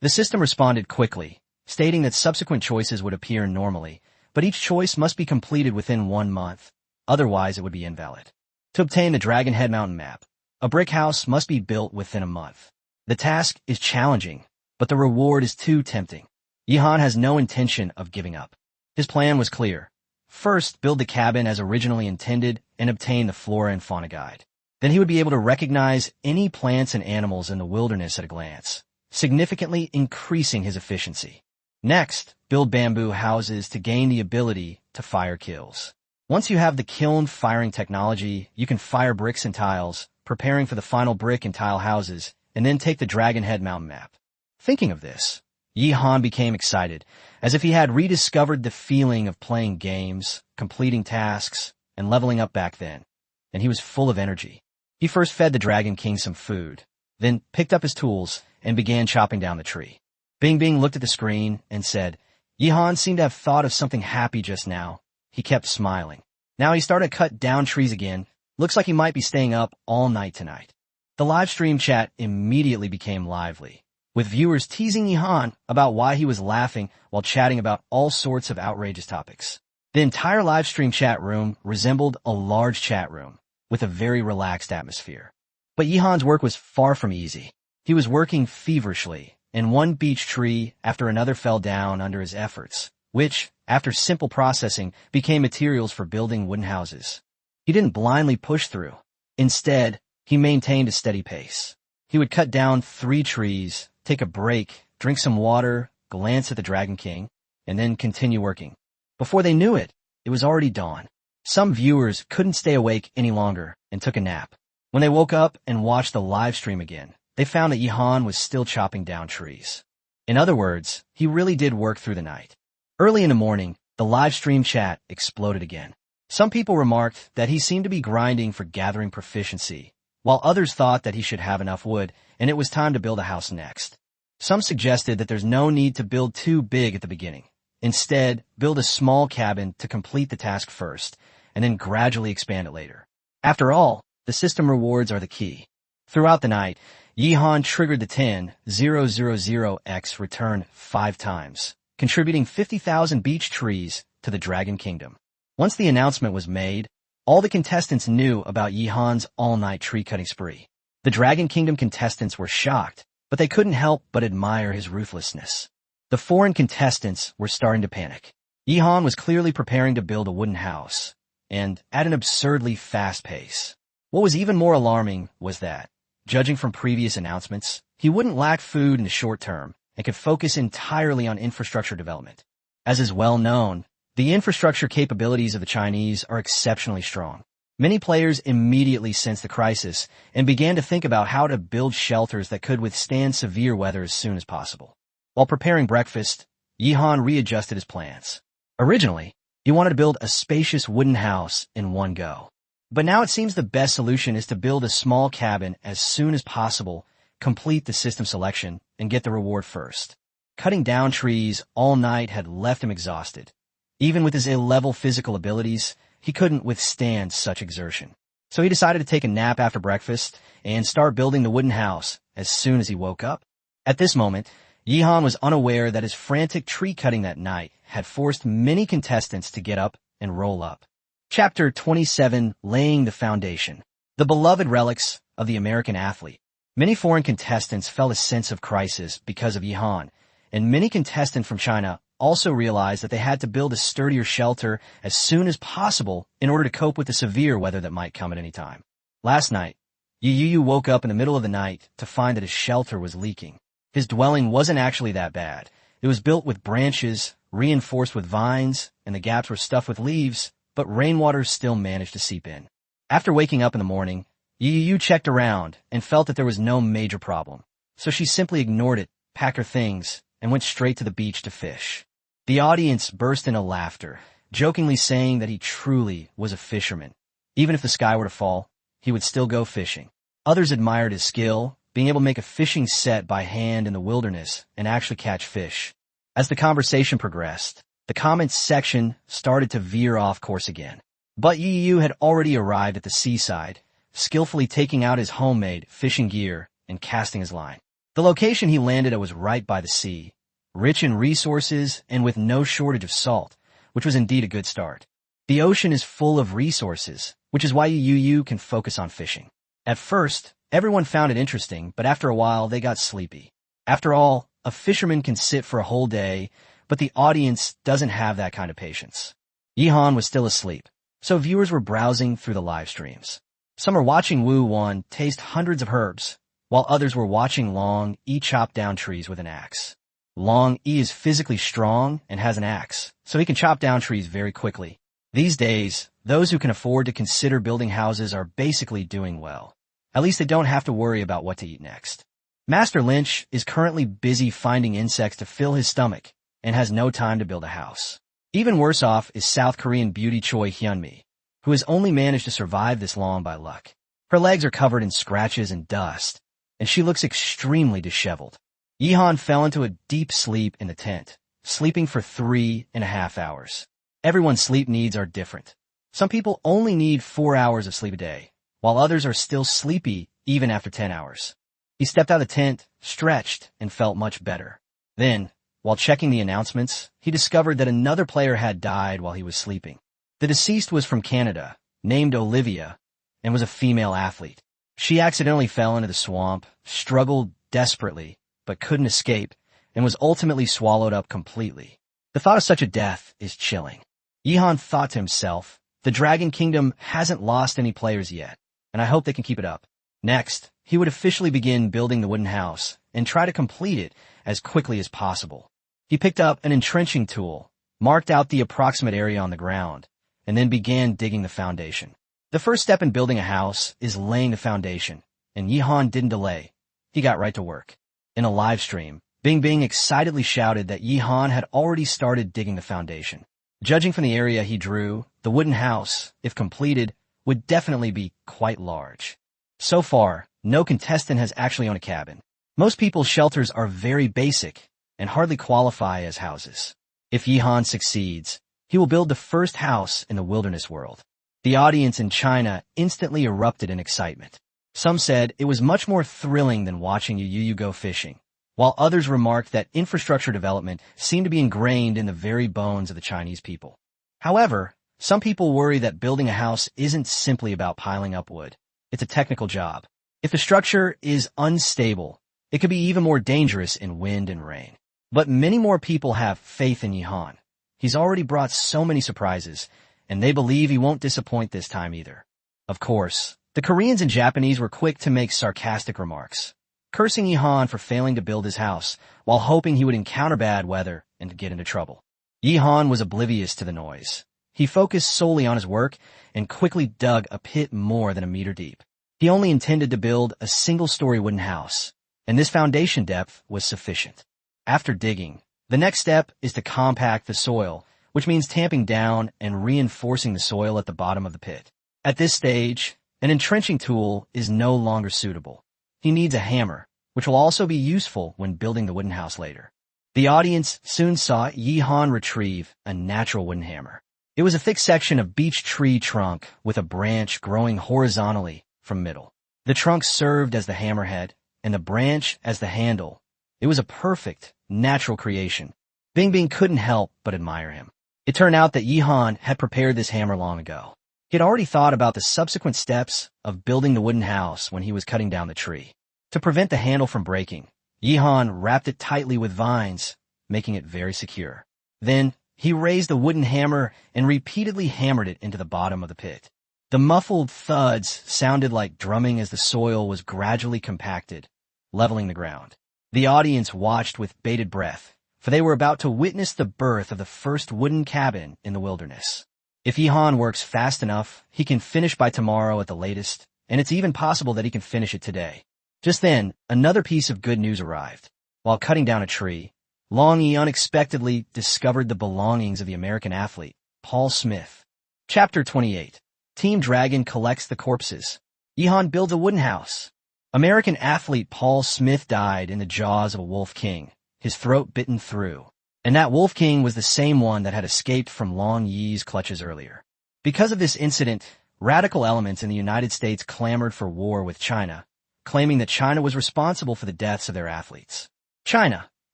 The system responded quickly, stating that subsequent choices would appear normally, but each choice must be completed within 1 month, otherwise it would be invalid. To obtain the Dragon Head Mountain map, a brick house must be built within a month. The task is challenging, but the reward is too tempting. Yihan has no intention of giving up. His plan was clear. First, build the cabin as originally intended and obtain the flora and fauna guide. Then he would be able to recognize any plants and animals in the wilderness at a glance, significantly increasing his efficiency. Next, build bamboo houses to gain the ability to fire kills. Once you have the kiln firing technology, you can fire bricks and tiles, preparing for the final brick and tile houses, and then take the Dragon Head Mountain map. Thinking of this, Yihan became excited, as if he had rediscovered the feeling of playing games, completing tasks, and leveling up back then, and he was full of energy. He first fed the Dragon King some food, then picked up his tools and began chopping down the tree. Bing Bing looked at the screen and said, Yihan seemed to have thought of something happy just now. He kept smiling. Now he started to cut down trees again. Looks like he might be staying up all night tonight. The live stream chat immediately became lively, with viewers teasing Yihan about why he was laughing while chatting about all sorts of outrageous topics. The entire live stream chat room resembled a large chat room, with a very relaxed atmosphere. But Yihan's work was far from easy. He was working feverishly, and one beech tree after another fell down under his efforts, which, after simple processing, became materials for building wooden houses. He didn't blindly push through. Instead, he maintained a steady pace. He would cut down 3 trees, take a break, drink some water, glance at the Dragon King, and then continue working. Before they knew it, it was already dawn. Some viewers couldn't stay awake any longer and took a nap. When they woke up and watched the live stream again, they found that Yihan was still chopping down trees. In other words, he really did work through the night. Early in the morning, the live stream chat exploded again. Some people remarked that he seemed to be grinding for gathering proficiency, while others thought that he should have enough wood and it was time to build a house next. Some suggested that there's no need to build too big at the beginning. Instead, build a small cabin to complete the task first, and then gradually expand it later. After all, the system rewards are the key. Throughout the night, Yihan triggered the 10,000x return 5 times, contributing 50,000 beech trees to the Dragon Kingdom. Once the announcement was made, all the contestants knew about Yihan's all-night tree-cutting spree. The Dragon Kingdom contestants were shocked, but they couldn't help but admire his ruthlessness. The foreign contestants were starting to panic. Yihan was clearly preparing to build a wooden house, and at an absurdly fast pace. What was even more alarming was that, judging from previous announcements, he wouldn't lack food in the short term and could focus entirely on infrastructure development. As is well known, the infrastructure capabilities of the Chinese are exceptionally strong. Many players immediately sensed the crisis and began to think about how to build shelters that could withstand severe weather as soon as possible. While preparing breakfast, Yihan readjusted his plans. Originally, he wanted to build a spacious wooden house in one go. But now it seems the best solution is to build a small cabin as soon as possible, complete the system selection, and get the reward first. Cutting down trees all night had left him exhausted. Even with his A-level physical abilities, he couldn't withstand such exertion. So he decided to take a nap after breakfast and start building the wooden house as soon as he woke up. At this moment, Yihan was unaware that his frantic tree cutting that night had forced many contestants to get up and roll up. Chapter 27, Laying the Foundation. The beloved relics of the American athlete. Many foreign contestants felt a sense of crisis because of Yihan, and many contestants from China also realized that they had to build a sturdier shelter as soon as possible in order to cope with the severe weather that might come at any time. Last night, Yu woke up in the middle of the night to find that his shelter was leaking. His dwelling wasn't actually that bad. It was built with branches, reinforced with vines, and the gaps were stuffed with leaves, but rainwater still managed to seep in. After waking up in the morning, Yu checked around and felt that there was no major problem. So she simply ignored it, packed her things, and went straight to the beach to fish. The audience burst into laughter, jokingly saying that he truly was a fisherman. Even if the sky were to fall, he would still go fishing. Others admired his skill, being able to make a fishing set by hand in the wilderness and actually catch fish. As the conversation progressed, the comments section started to veer off course again. But Yu had already arrived at the seaside, skillfully taking out his homemade fishing gear and casting his line. The location he landed at was right by the sea, rich in resources and with no shortage of salt, which was indeed a good start. The ocean is full of resources, which is why Yu can focus on fishing. At first, everyone found it interesting, but after a while they got sleepy. After all, a fisherman can sit for a whole day, but the audience doesn't have that kind of patience. Yihan was still asleep, so viewers were browsing through the live streams. Some were watching Wu Wan taste hundreds of herbs, while others were watching Long E chop down trees with an axe. Long E is physically strong and has an axe, so he can chop down trees very quickly. These days, those who can afford to consider building houses are basically doing well. At least they don't have to worry about what to eat next. Master Lynch is currently busy finding insects to fill his stomach and has no time to build a house. Even worse off is South Korean beauty Choi Hyunmi, who has only managed to survive this long by luck. Her legs are covered in scratches and dust, and she looks extremely disheveled. Yihan fell into a deep sleep in the tent, sleeping for 3.5 hours. Everyone's sleep needs are different. Some people only need 4 hours of sleep a day, while others are still sleepy even after 10 hours. He stepped out of the tent, stretched, and felt much better. Then, while checking the announcements, he discovered that another player had died while he was sleeping. The deceased was from Canada, named Olivia, and was a female athlete. She accidentally fell into the swamp, struggled desperately, but couldn't escape, and was ultimately swallowed up completely. The thought of such a death is chilling. Yihan thought to himself, the Dragon Kingdom hasn't lost any players yet, and I hope they can keep it up. Next, he would officially begin building the wooden house and try to complete it as quickly as possible. He picked up an entrenching tool, marked out the approximate area on the ground, and then began digging the foundation. The first step in building a house is laying the foundation, and Yihan didn't delay. He got right to work. In a live stream, Bing excitedly shouted that Yihan had already started digging the foundation. Judging from the area he drew, the wooden house, if completed, would definitely be quite large. So far, no contestant has actually owned a cabin. Most people's shelters are very basic and hardly qualify as houses. If Yihan succeeds, he will build the first house in the wilderness world. The audience in China instantly erupted in excitement. Some said it was much more thrilling than watching Yu go fishing, while others remarked that infrastructure development seemed to be ingrained in the very bones of the Chinese people. However, some people worry that building a house isn't simply about piling up wood. It's a technical job. If the structure is unstable, it could be even more dangerous in wind and rain. But many more people have faith in Yihan. He's already brought so many surprises, and they believe he won't disappoint this time either. Of course, the Koreans and Japanese were quick to make sarcastic remarks, cursing Yihan for failing to build his house, while hoping he would encounter bad weather and get into trouble. Yihan was oblivious to the noise. He focused solely on his work and quickly dug a pit more than a meter deep. He only intended to build a single-story wooden house, and this foundation depth was sufficient. After digging, the next step is to compact the soil, which means tamping down and reinforcing the soil at the bottom of the pit. At this stage, an entrenching tool is no longer suitable. He needs a hammer, which will also be useful when building the wooden house later. The audience soon saw Yihan retrieve a natural wooden hammer. It was a thick section of beech tree trunk with a branch growing horizontally from middle. The trunk served as the hammerhead, and the branch as the handle. It was a perfect, natural creation. Bing couldn't help but admire him. It turned out that Yihan had prepared this hammer long ago. He had already thought about the subsequent steps of building the wooden house when he was cutting down the tree. To prevent the handle from breaking, Yihan wrapped it tightly with vines, making it very secure. Then, he raised the wooden hammer and repeatedly hammered it into the bottom of the pit. The muffled thuds sounded like drumming as the soil was gradually compacted, leveling the ground. The audience watched with bated breath, for they were about to witness the birth of the first wooden cabin in the wilderness. If Yihan works fast enough, he can finish by tomorrow at the latest, and it's even possible that he can finish it today. Just then, another piece of good news arrived. While cutting down a tree, Long Yi unexpectedly discovered the belongings of the American athlete, Paul Smith. Chapter 28. Team Dragon collects the corpses. Yihan builds a wooden house. American athlete Paul Smith died in the jaws of a wolf king, his throat bitten through. And that wolf king was the same one that had escaped from Long Yi's clutches earlier. Because of this incident, radical elements in the United States clamored for war with China, claiming that China was responsible for the deaths of their athletes. China,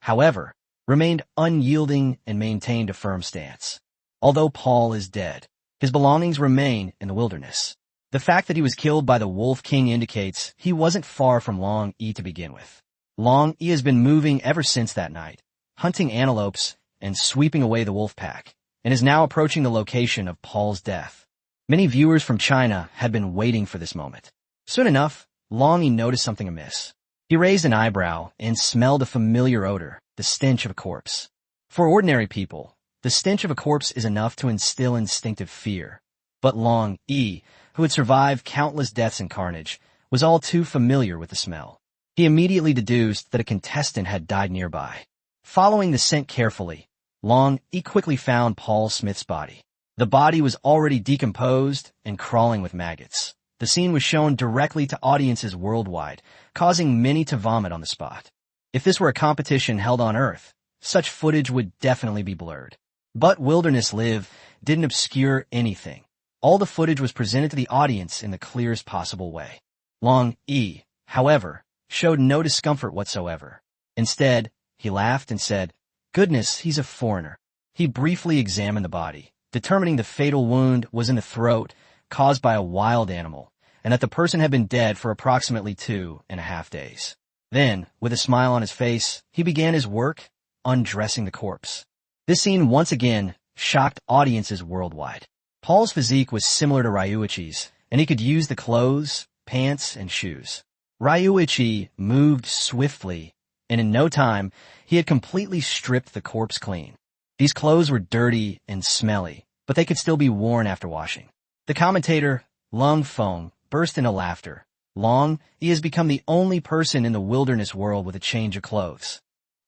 however, remained unyielding and maintained a firm stance. Although Paul is dead, his belongings remain in the wilderness. The fact that he was killed by the Wolf King indicates he wasn't far from Long Yi to begin with. Long Yi has been moving ever since that night, hunting antelopes and sweeping away the wolf pack, and is now approaching the location of Paul's death. Many viewers from China had been waiting for this moment. Soon enough, Long Yi noticed something amiss. He raised an eyebrow and smelled a familiar odor, the stench of a corpse. For ordinary people, the stench of a corpse is enough to instill instinctive fear. But Long Yi, who had survived countless deaths and carnage, was all too familiar with the smell. He immediately deduced that a contestant had died nearby. Following the scent carefully, Long Yi quickly found Paul Smith's body. The body was already decomposed and crawling with maggots. The scene was shown directly to audiences worldwide, causing many to vomit on the spot. If this were a competition held on Earth, such footage would definitely be blurred. But Wilderness Live didn't obscure anything. All the footage was presented to the audience in the clearest possible way. Long Yi, however, showed no discomfort whatsoever. Instead, he laughed and said, "Goodness, he's a foreigner." He briefly examined the body, determining the fatal wound was in the throat, caused by a wild animal, and that the person had been dead for approximately 2.5 days. Then, with a smile on his face, he began his work, undressing the corpse. This scene once again shocked audiences worldwide. Paul's physique was similar to Ryuichi's, and he could use the clothes, pants, and shoes. Ryuichi moved swiftly, and in no time, he had completely stripped the corpse clean. These clothes were dirty and smelly, but they could still be worn after washing. The commentator, Lung Feng, burst into laughter. Long, he has become the only person in the wilderness world with a change of clothes.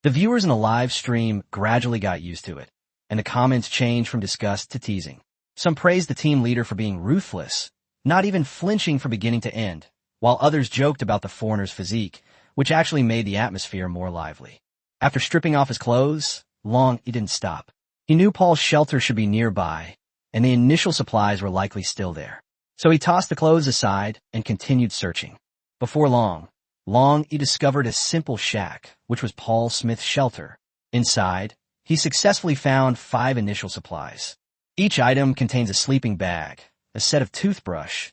The viewers in the live stream gradually got used to it, and the comments changed from disgust to teasing. Some praised the team leader for being ruthless, not even flinching from beginning to end, while others joked about the foreigner's physique, which actually made the atmosphere more lively. After stripping off his clothes, Long, he didn't stop. He knew Paul's shelter should be nearby, and the initial supplies were likely still there. So he tossed the clothes aside and continued searching. Before long, he discovered a simple shack, which was Paul Smith's shelter. Inside, he successfully found 5 initial supplies. Each item contains a sleeping bag, a set of toothbrush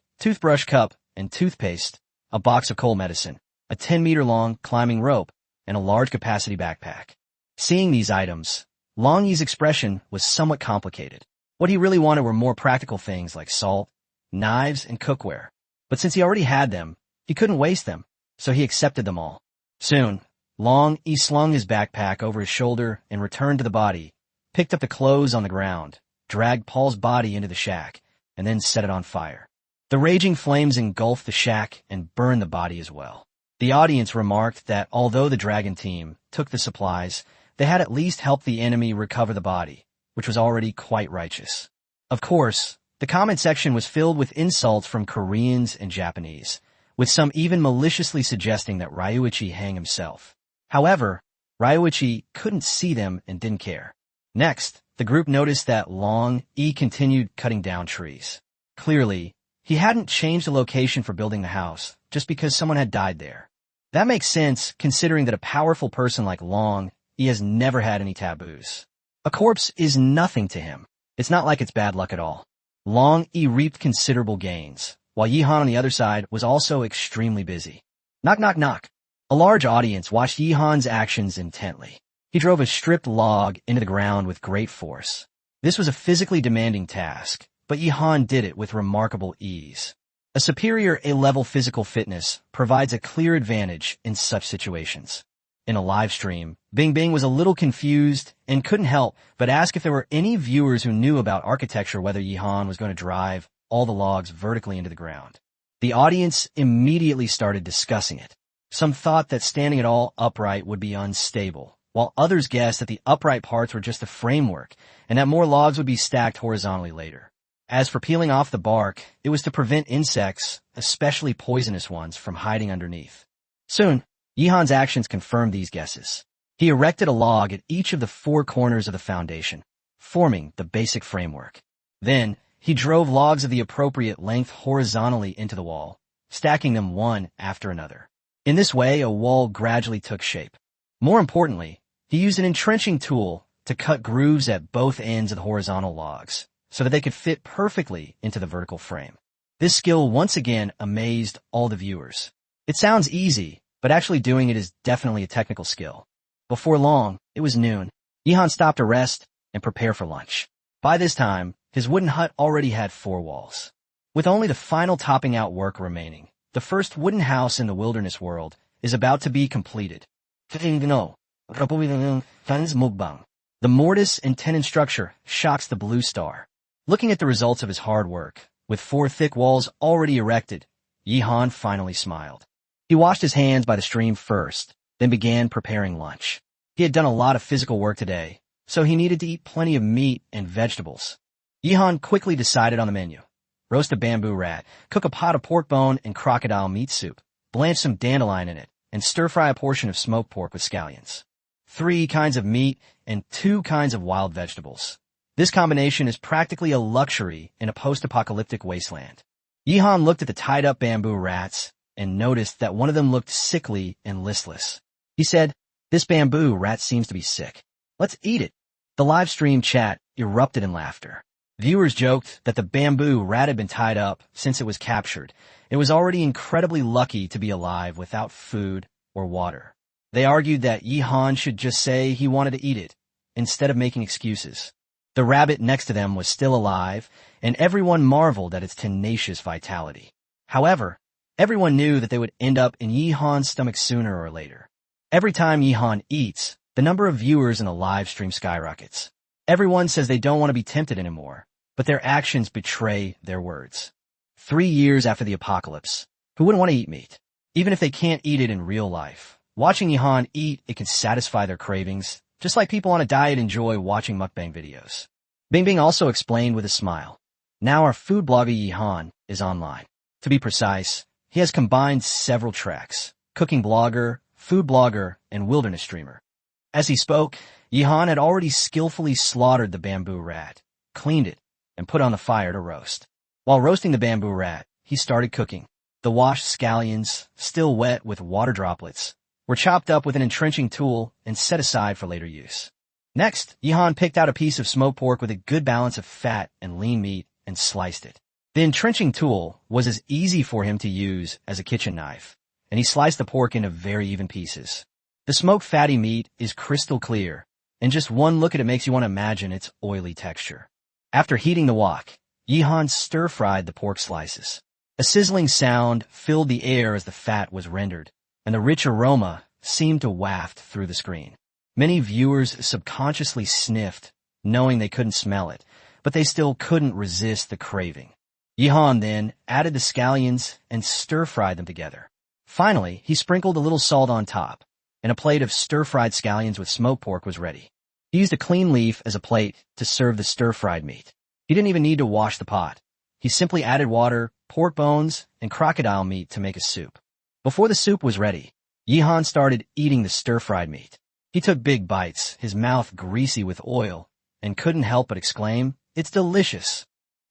cup, and toothpaste, a box of cold medicine, a 10-meter-long climbing rope, and a large-capacity backpack. Seeing these items, Long Yi's expression was somewhat complicated. What he really wanted were more practical things like salt, knives, and cookware. But since he already had them, he couldn't waste them, so he accepted them all. Soon, Long Yi slung his backpack over his shoulder and returned to the body, picked up the clothes on the ground, dragged Paul's body into the shack, and then set it on fire. The raging flames engulfed the shack and burned the body as well. The audience remarked that although the dragon team took the supplies, they had at least helped the enemy recover the body, which was already quite righteous. Of course, the comment section was filled with insults from Koreans and Japanese, with some even maliciously suggesting that Ryuichi hang himself. However, Ryuichi couldn't see them and didn't care. Next, the group noticed that Long Yi continued cutting down trees. Clearly, he hadn't changed the location for building the house just because someone had died there. That makes sense considering that a powerful person like Long Yi has never had any taboos. A corpse is nothing to him. It's not like it's bad luck at all. Long Yi reaped considerable gains, while Yihan on the other side was also extremely busy. Knock, knock, knock. A large audience watched Yihan's actions intently. He drove a stripped log into the ground with great force. This was a physically demanding task, but Yihan did it with remarkable ease. A superior A-level physical fitness provides a clear advantage in such situations. In a live stream, Bing Bing was a little confused and couldn't help but ask if there were any viewers who knew about architecture whether Yihan was going to drive all the logs vertically into the ground. The audience immediately started discussing it. Some thought that standing it all upright would be unstable, while others guessed that the upright parts were just the framework and that more logs would be stacked horizontally later. As for peeling off the bark, it was to prevent insects, especially poisonous ones, from hiding underneath. Soon, Yihan's actions confirmed these guesses. He erected a log at each of the 4 corners of the foundation, forming the basic framework. Then, he drove logs of the appropriate length horizontally into the wall, stacking them one after another. In this way, a wall gradually took shape. More importantly, he used an entrenching tool to cut grooves at both ends of the horizontal logs, so that they could fit perfectly into the vertical frame. This skill once again amazed all the viewers. It sounds easy, but actually doing it is definitely a technical skill. Before long, it was noon. Yihan stopped to rest and prepare for lunch. By this time, his wooden hut already had 4 walls. With only the final topping out work remaining, the first wooden house in the wilderness world is about to be completed. The mortise and tenon structure shocks the blue star. Looking at the results of his hard work, with 4 thick walls already erected, Yihan finally smiled. He washed his hands by the stream first, then began preparing lunch. He had done a lot of physical work today, so he needed to eat plenty of meat and vegetables. Yihan quickly decided on the menu. Roast a bamboo rat, cook a pot of pork bone and crocodile meat soup, blanch some dandelion in it, and stir-fry a portion of smoked pork with scallions. 3 kinds of meat and 2 kinds of wild vegetables. This combination is practically a luxury in a post-apocalyptic wasteland. Yihan looked at the tied-up bamboo rats and noticed that one of them looked sickly and listless. He said, "This bamboo rat seems to be sick. Let's eat it." The live stream chat erupted in laughter. Viewers joked that the bamboo rat had been tied up since it was captured. It was already incredibly lucky to be alive without food or water. They argued that Yihan should just say he wanted to eat it, instead of making excuses. The rabbit next to them was still alive, and everyone marveled at its tenacious vitality. However, Everyone knew that they would end up in Yihan's stomach sooner or later. Every time Yihan eats, the number of viewers in the live stream skyrockets. Everyone says they don't want to be tempted anymore, but their actions betray their words. 3 years after the apocalypse, who wouldn't want to eat meat? Even if they can't eat it in real life. Watching Yihan eat, it can satisfy their cravings, just like people on a diet enjoy watching mukbang videos. Bing also explained with a smile. Now our food blogger Yihan is online. To be precise, he has combined several tracks: cooking blogger, food blogger, and wilderness streamer. As he spoke, Yihan had already skillfully slaughtered the bamboo rat, cleaned it, and put on the fire to roast. While roasting the bamboo rat, he started cooking. The washed scallions, still wet with water droplets, were chopped up with an entrenching tool and set aside for later use. Next, Yihan picked out a piece of smoked pork with a good balance of fat and lean meat and sliced it. The entrenching tool was as easy for him to use as a kitchen knife, and he sliced the pork into very even pieces. The smoked fatty meat is crystal clear, and just one look at it makes you want to imagine its oily texture. After heating the wok, Yihan stir-fried the pork slices. A sizzling sound filled the air as the fat was rendered, and the rich aroma seemed to waft through the screen. Many viewers subconsciously sniffed, knowing they couldn't smell it, but they still couldn't resist the craving. Yihan then added the scallions and stir-fried them together. Finally, he sprinkled a little salt on top, and a plate of stir-fried scallions with smoked pork was ready. He used a clean leaf as a plate to serve the stir-fried meat. He didn't even need to wash the pot. He simply added water, pork bones, and crocodile meat to make a soup. Before the soup was ready, Yihan started eating the stir-fried meat. He took big bites, his mouth greasy with oil, and couldn't help but exclaim, "It's delicious."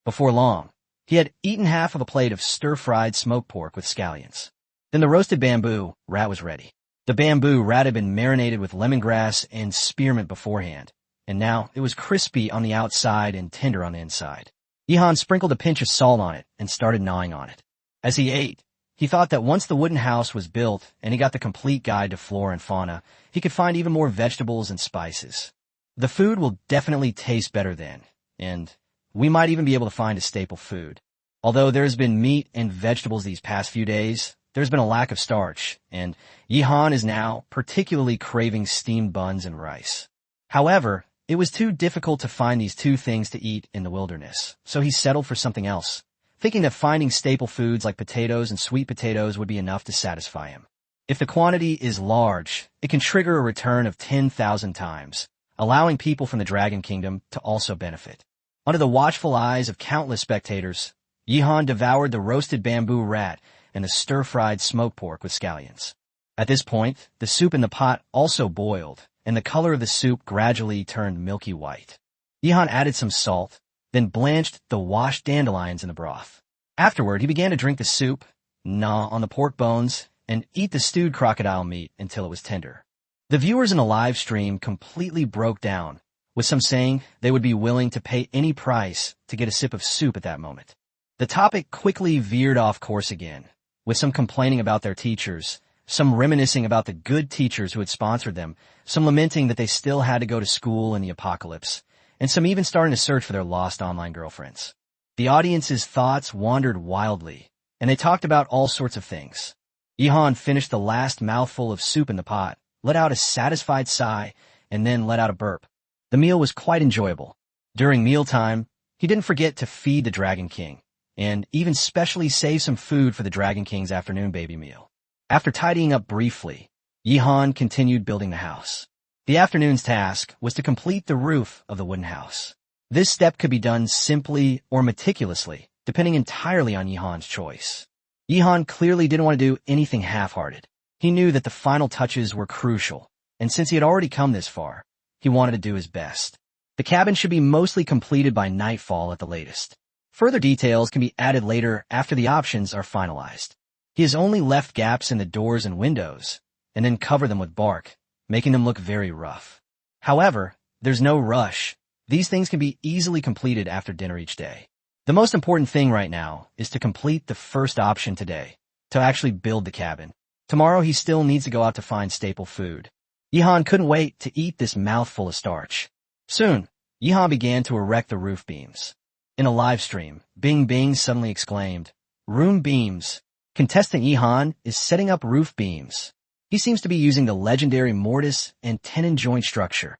Before long, he had eaten half of a plate of stir-fried smoked pork with scallions. Then the roasted bamboo rat was ready. The bamboo rat had been marinated with lemongrass and spearmint beforehand, and now it was crispy on the outside and tender on the inside. Yihan sprinkled a pinch of salt on it and started gnawing on it. As he ate, he thought that once the wooden house was built and he got the complete guide to flora and fauna, he could find even more vegetables and spices. The food will definitely taste better then, and we might even be able to find a staple food. Although there's been meat and vegetables these past few days, there's been a lack of starch, and Yihan is now particularly craving steamed buns and rice. However, it was too difficult to find these two things to eat in the wilderness, so he settled for something else, thinking that finding staple foods like potatoes and sweet potatoes would be enough to satisfy him. If the quantity is large, it can trigger a return of 10,000 times, allowing people from the Dragon Kingdom to also benefit. Under the watchful eyes of countless spectators, Yihan devoured the roasted bamboo rat and the stir-fried smoked pork with scallions. At this point, the soup in the pot also boiled, and the color of the soup gradually turned milky white. Yihan added some salt, then blanched the washed dandelions in the broth. Afterward, he began to drink the soup, gnaw on the pork bones, and eat the stewed crocodile meat until it was tender. The viewers in the live stream completely broke down, with some saying they would be willing to pay any price to get a sip of soup at that moment. The topic quickly veered off course again, with some complaining about their teachers, some reminiscing about the good teachers who had sponsored them, some lamenting that they still had to go to school in the apocalypse, and some even starting to search for their lost online girlfriends. The audience's thoughts wandered wildly, and they talked about all sorts of things. Yihan finished the last mouthful of soup in the pot, let out a satisfied sigh, and then let out a burp. The meal was quite enjoyable. During mealtime, he didn't forget to feed the Dragon King, and even specially save some food for the Dragon King's afternoon baby meal. After tidying up briefly, Yihan continued building the house. The afternoon's task was to complete the roof of the wooden house. This step could be done simply or meticulously, depending entirely on Yihan's choice. Yihan clearly didn't want to do anything half-hearted. He knew that the final touches were crucial, and since he had already come this far, he wanted to do his best. The cabin should be mostly completed by nightfall at the latest. Further details can be added later after the options are finalized. He has only left gaps in the doors and windows, and then covered them with bark, making them look very rough. However, there's no rush. These things can be easily completed after dinner each day. The most important thing right now is to complete the first option today, to actually build the cabin. Tomorrow he still needs to go out to find staple food. Yihan couldn't wait to eat this mouthful of starch. Soon, Yihan began to erect the roof beams. In a live stream, Bing Bing suddenly exclaimed, "Room beams." Contestant Yihan is setting up roof beams. He seems to be using the legendary mortise and tenon joint structure.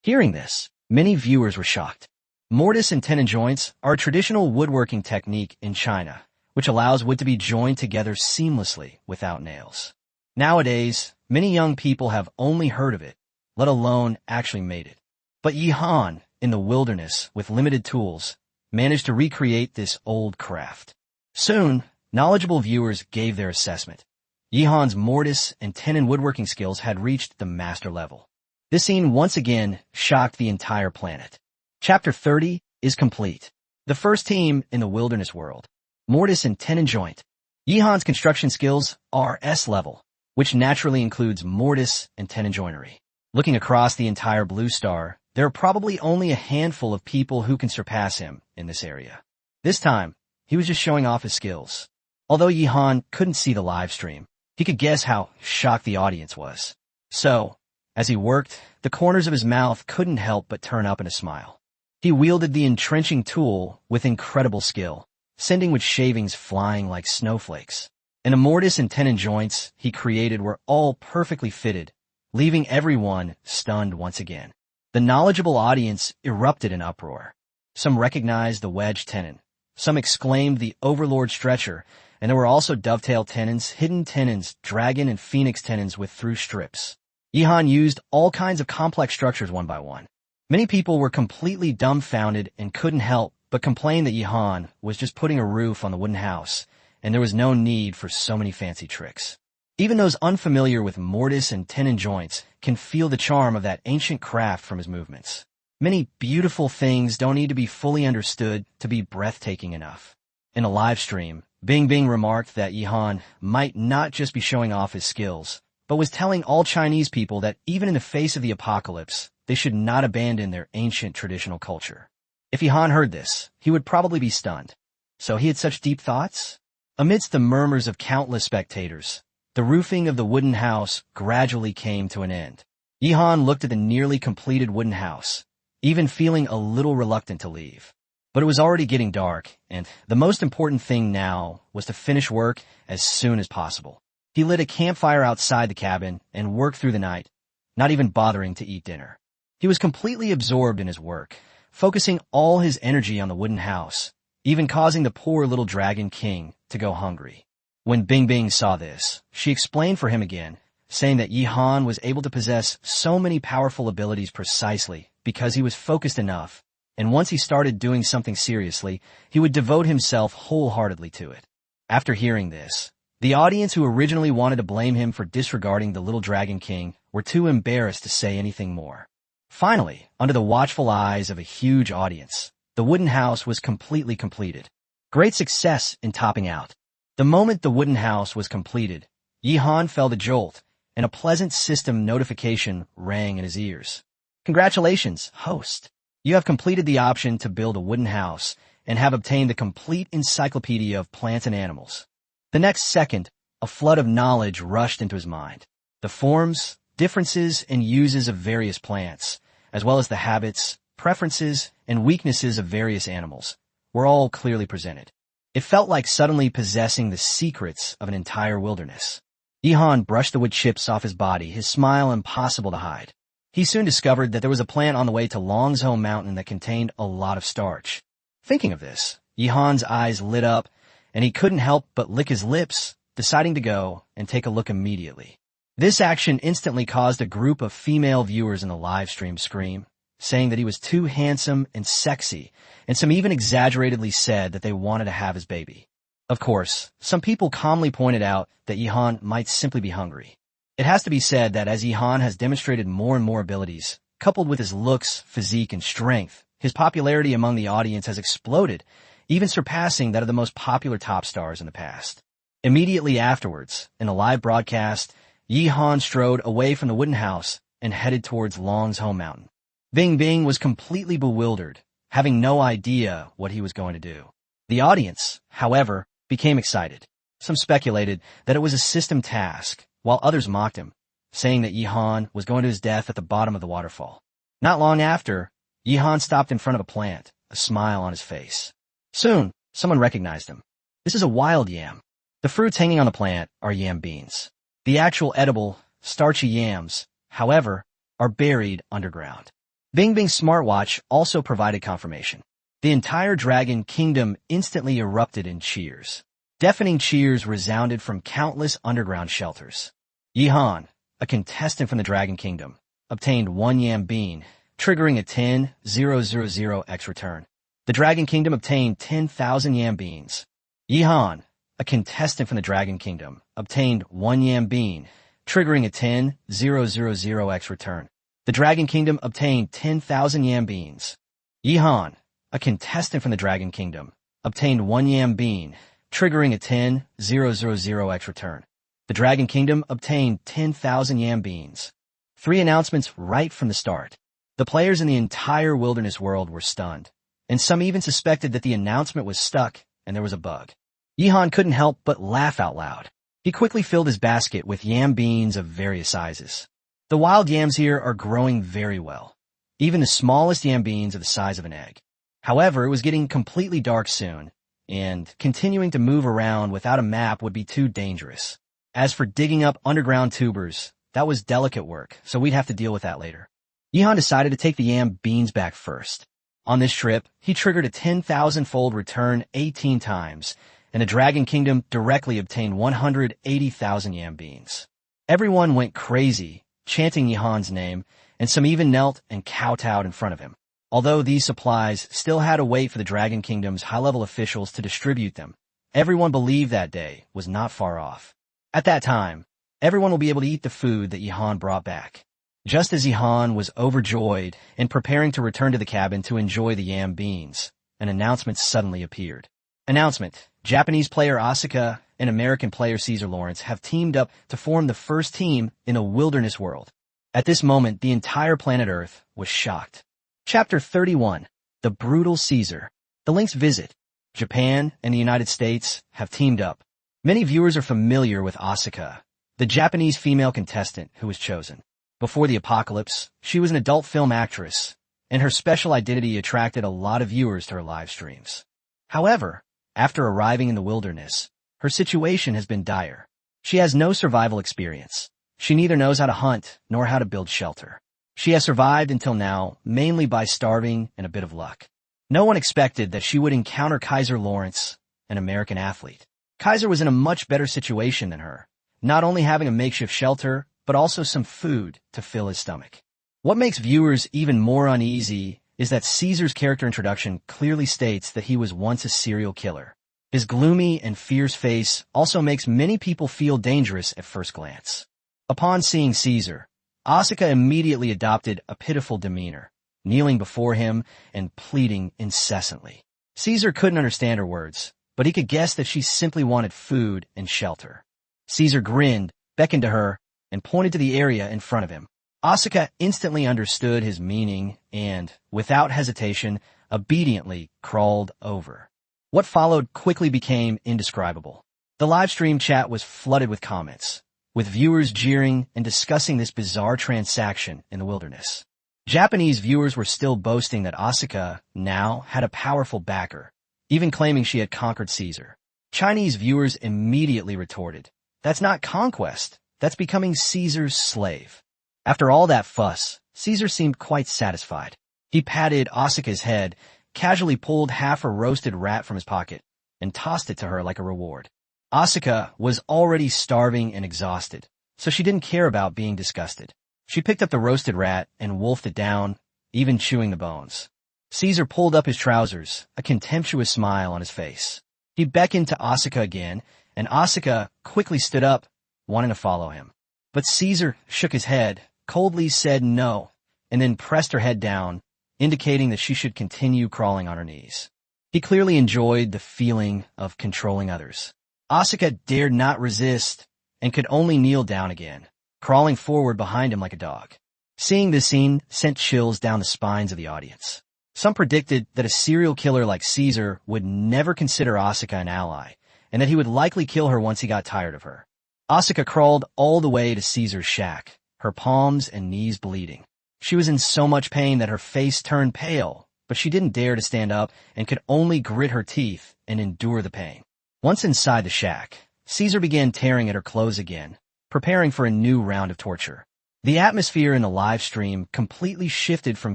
Hearing this, many viewers were shocked. Mortise and tenon joints are a traditional woodworking technique in China, which allows wood to be joined together seamlessly without nails. Nowadays, many young people have only heard of it, let alone actually made it. But Yihan, in the wilderness with limited tools, managed to recreate this old craft. Soon, knowledgeable viewers gave their assessment. Yihan's mortise and tenon woodworking skills had reached the master level. This scene once again shocked the entire planet. Chapter 30 is complete. The first team in the wilderness world. Mortise and tenon joint. Yihan's construction skills are S level, which naturally includes mortise and tenon joinery. Looking across the entire blue star, there are probably only a handful of people who can surpass him in this area. This time, he was just showing off his skills. Although Yihan couldn't see the live stream, he could guess how shocked the audience was. So, as he worked, the corners of his mouth couldn't help but turn up in a smile. He wielded the entrenching tool with incredible skill, sending wood shavings flying like snowflakes. And the mortise and tenon joints he created were all perfectly fitted, leaving everyone stunned once again. The knowledgeable audience erupted in uproar. Some recognized the wedge tenon, some exclaimed the overlord stretcher, and there were also dovetail tenons, hidden tenons, dragon and phoenix tenons with through strips. Yihan used all kinds of complex structures one by one. Many people were completely dumbfounded and couldn't help but complain that Yihan was just putting a roof on the wooden house, and there was no need for so many fancy tricks. Even those unfamiliar with mortise and tenon joints can feel the charm of that ancient craft from his movements. Many beautiful things don't need to be fully understood to be breathtaking enough. In a live stream, Bing remarked that Yihan might not just be showing off his skills, but was telling all Chinese people that even in the face of the apocalypse, they should not abandon their ancient traditional culture. If Yihan heard this, he would probably be stunned. So he had such deep thoughts? Amidst the murmurs of countless spectators, the roofing of the wooden house gradually came to an end. Yihan looked at the nearly completed wooden house, even feeling a little reluctant to leave. But it was already getting dark, and the most important thing now was to finish work as soon as possible. He lit a campfire outside the cabin and worked through the night, not even bothering to eat dinner. He was completely absorbed in his work, focusing all his energy on the wooden house, even causing the poor little dragon king to go hungry. When Bing saw this, she explained for him again, saying that Yihan was able to possess so many powerful abilities precisely because he was focused enough, and once he started doing something seriously, he would devote himself wholeheartedly to it. After hearing this, the audience who originally wanted to blame him for disregarding the little dragon king were too embarrassed to say anything more. Finally, under the watchful eyes of a huge audience, the wooden house was completely completed. Great success in topping out. The moment the wooden house was completed, Yihan felt a jolt, and a pleasant system notification rang in his ears. Congratulations, host. You have completed the option to build a wooden house and have obtained the complete encyclopedia of plants and animals. The next second, a flood of knowledge rushed into his mind. The forms, differences, and uses of various plants, as well as the habits, preferences, and weaknesses of various animals, were all clearly presented. It felt like suddenly possessing the secrets of an entire wilderness. Yihan brushed the wood chips off his body, his smile impossible to hide. He soon discovered that there was a plant on the way to Longzhou Mountain that contained a lot of starch. Thinking of this, Yihan's eyes lit up, and he couldn't help but lick his lips, deciding to go and take a look immediately. This action instantly caused a group of female viewers in the live stream scream, saying that he was too handsome and sexy, and some even exaggeratedly said that they wanted to have his baby. Of course, some people calmly pointed out that Yihan might simply be hungry. It has to be said that as Yihan has demonstrated more and more abilities, coupled with his looks, physique, and strength, his popularity among the audience has exploded, even surpassing that of the most popular top stars in the past. Immediately afterwards, in a live broadcast, Yihan strode away from the wooden house and headed towards Longzhou Mountain. Bing was completely bewildered, having no idea what he was going to do. The audience, however, became excited. Some speculated that it was a system task, while others mocked him, saying that Yihan was going to his death at the bottom of the waterfall. Not long after, Yihan stopped in front of a plant, a smile on his face. Soon, someone recognized him. This is a wild yam. The fruits hanging on the plant are yam beans. The actual edible, starchy yams, however, are buried underground. Bing Bing's smartwatch also provided confirmation. The entire dragon kingdom instantly erupted in cheers. Deafening cheers resounded from countless underground shelters. Yihan, a contestant from the dragon kingdom, obtained 1 yam bean, triggering a 10,000x return. The dragon kingdom obtained 10,000 yam beans. Yihan, a contestant from the dragon kingdom, obtained 1 yam bean, triggering a 10,000x return. The dragon kingdom obtained 10,000 yam beans. Yihan, a contestant from the dragon kingdom, obtained 1 yam bean, triggering a 10,000x return. The dragon kingdom obtained 10,000 yam beans. 3 announcements right from the start. The players in the entire wilderness world were stunned, and some even suspected that the announcement was stuck and there was a bug. Yihan couldn't help but laugh out loud. He quickly filled his basket with yam beans of various sizes. The wild yams here are growing very well. Even the smallest yam beans are the size of an egg. However, it was getting completely dark soon, and continuing to move around without a map would be too dangerous. As for digging up underground tubers, that was delicate work, so we'd have to deal with that later. Yihan decided to take the yam beans back first. On this trip, he triggered a 10,000-fold return 18 times, and the Dragon Kingdom directly obtained 180,000 yam beans. Everyone went crazy, chanting Yihan's name, and some even knelt and kowtowed in front of him. Although these supplies still had to wait for the Dragon Kingdom's high-level officials to distribute them, everyone believed that day was not far off. At that time, everyone will be able to eat the food that Yihan brought back. Just as Yihan was overjoyed and preparing to return to the cabin to enjoy the yam beans, an announcement suddenly appeared. Announcement: Japanese player Asuka and American player Caesar Lawrence have teamed up to form the first team in a wilderness world. At this moment, the entire planet Earth was shocked. Chapter 31. The Brutal Caesar. The Link's visit. Japan and the United States have teamed up. Many viewers are familiar with Asuka, the Japanese female contestant who was chosen. Before the apocalypse, she was an adult film actress, and her special identity attracted a lot of viewers to her live streams. However, after arriving in the wilderness, her situation has been dire. She has no survival experience. She neither knows how to hunt nor how to build shelter. She has survived until now mainly by starving and a bit of luck. No one expected that she would encounter Kaiser Lawrence, an American athlete. Kaiser was in a much better situation than her, not only having a makeshift shelter, but also some food to fill his stomach. What makes viewers even more uneasy is that Caesar's character introduction clearly states that he was once a serial killer. His gloomy and fierce face also makes many people feel dangerous at first glance. Upon seeing Caesar, Asuka immediately adopted a pitiful demeanor, kneeling before him and pleading incessantly. Caesar couldn't understand her words, but he could guess that she simply wanted food and shelter. Caesar grinned, beckoned to her, and pointed to the area in front of him. Asuka instantly understood his meaning and, without hesitation, obediently crawled over. What followed quickly became indescribable. The livestream chat was flooded with comments, with viewers jeering and discussing this bizarre transaction in the wilderness. Japanese viewers were still boasting that Asuka now had a powerful backer, even claiming she had conquered Caesar. Chinese viewers immediately retorted, "That's not conquest, that's becoming Caesar's slave." After all that fuss, Caesar seemed quite satisfied. He patted Asuka's head, casually pulled half a roasted rat from his pocket, and tossed it to her like a reward. Asuka was already starving and exhausted, so she didn't care about being disgusted. She picked up the roasted rat and wolfed it down, even chewing the bones. Caesar pulled up his trousers, a contemptuous smile on his face. He beckoned to Asuka again, and Asuka quickly stood up, wanting to follow him. But Caesar shook his head, coldly said no, and then pressed her head down, indicating that she should continue crawling on her knees. He clearly enjoyed the feeling of controlling others. Asuka dared not resist and could only kneel down again, crawling forward behind him like a dog. Seeing this scene sent chills down the spines of the audience. Some predicted that a serial killer like Caesar would never consider Asuka an ally, and that he would likely kill her once he got tired of her. Asuka crawled all the way to Caesar's shack, her palms and knees bleeding. She was in so much pain that her face turned pale, but she didn't dare to stand up and could only grit her teeth and endure the pain. Once inside the shack, Caesar began tearing at her clothes again, preparing for a new round of torture. The atmosphere in the live stream completely shifted from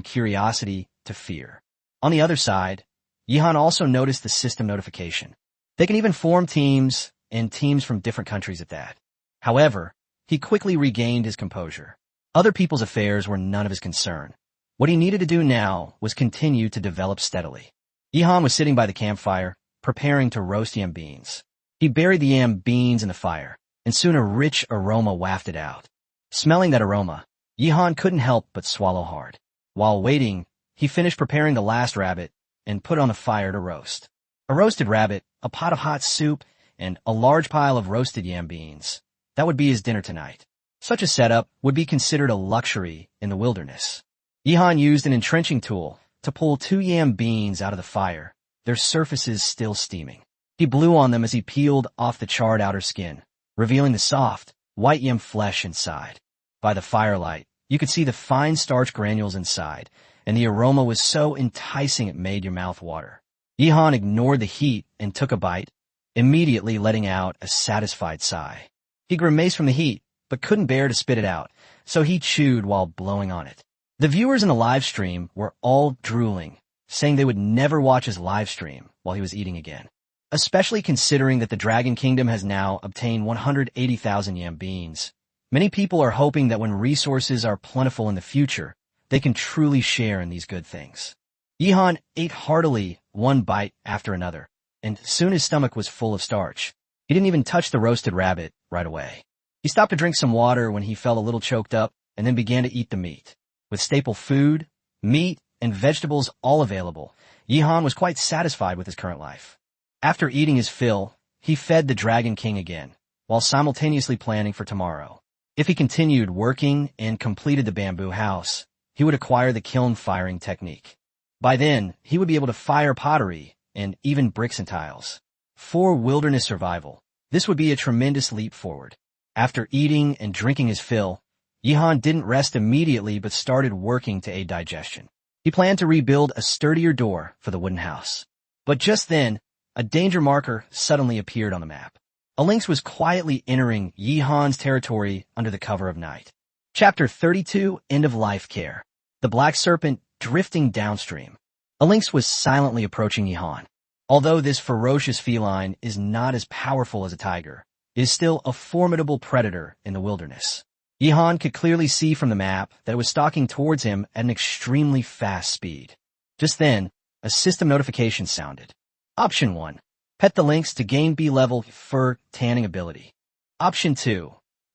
curiosity to fear. On the other side, Yihan also noticed the system notification. They can even form teams, and teams from different countries at that. However, he quickly regained his composure. Other people's affairs were none of his concern. What he needed to do now was continue to develop steadily. Yihan was sitting by the campfire, preparing to roast yam beans. He buried the yam beans in the fire, and soon a rich aroma wafted out. Smelling that aroma, Yihan couldn't help but swallow hard. While waiting, he finished preparing the last rabbit and put on the fire to roast. A roasted rabbit, a pot of hot soup, and a large pile of roasted yam beans. That would be his dinner tonight. Such a setup would be considered a luxury in the wilderness. Yihan used an entrenching tool to pull 2 yam beans out of the fire, their surfaces still steaming. He blew on them as he peeled off the charred outer skin, revealing the soft, white yam flesh inside. By the firelight, you could see the fine starch granules inside, and the aroma was so enticing it made your mouth water. Yihan ignored the heat and took a bite, immediately letting out a satisfied sigh. He grimaced from the heat, but couldn't bear to spit it out, so he chewed while blowing on it. The viewers in the live stream were all drooling, saying they would never watch his live stream while he was eating again. Especially considering that the Dragon Kingdom has now obtained 180,000 yam beans. Many people are hoping that when resources are plentiful in the future, they can truly share in these good things. Yihan ate heartily, one bite after another, and soon his stomach was full of starch. He didn't even touch the roasted rabbit right away. He stopped to drink some water when he felt a little choked up, and then began to eat the meat. With staple food, meat, and vegetables all available, Yihan was quite satisfied with his current life. After eating his fill, he fed the Dragon King again, while simultaneously planning for tomorrow. If he continued working and completed the bamboo house, he would acquire the kiln firing technique. By then, he would be able to fire pottery and even bricks and tiles. For wilderness survival, this would be a tremendous leap forward. After eating and drinking his fill, Yihan didn't rest immediately but started working to aid digestion. He planned to rebuild a sturdier door for the wooden house. But just then, a danger marker suddenly appeared on the map. A lynx was quietly entering Yihan's territory under the cover of night. Chapter 32, End of Life Care. The Black Serpent drifting downstream. A lynx was silently approaching Yihan. Although this ferocious feline is not as powerful as a tiger, it is still a formidable predator in the wilderness. Yihan could clearly see from the map that it was stalking towards him at an extremely fast speed. Just then, a system notification sounded. Option 1. Pet the lynx to gain B-level fur tanning ability. Option 2.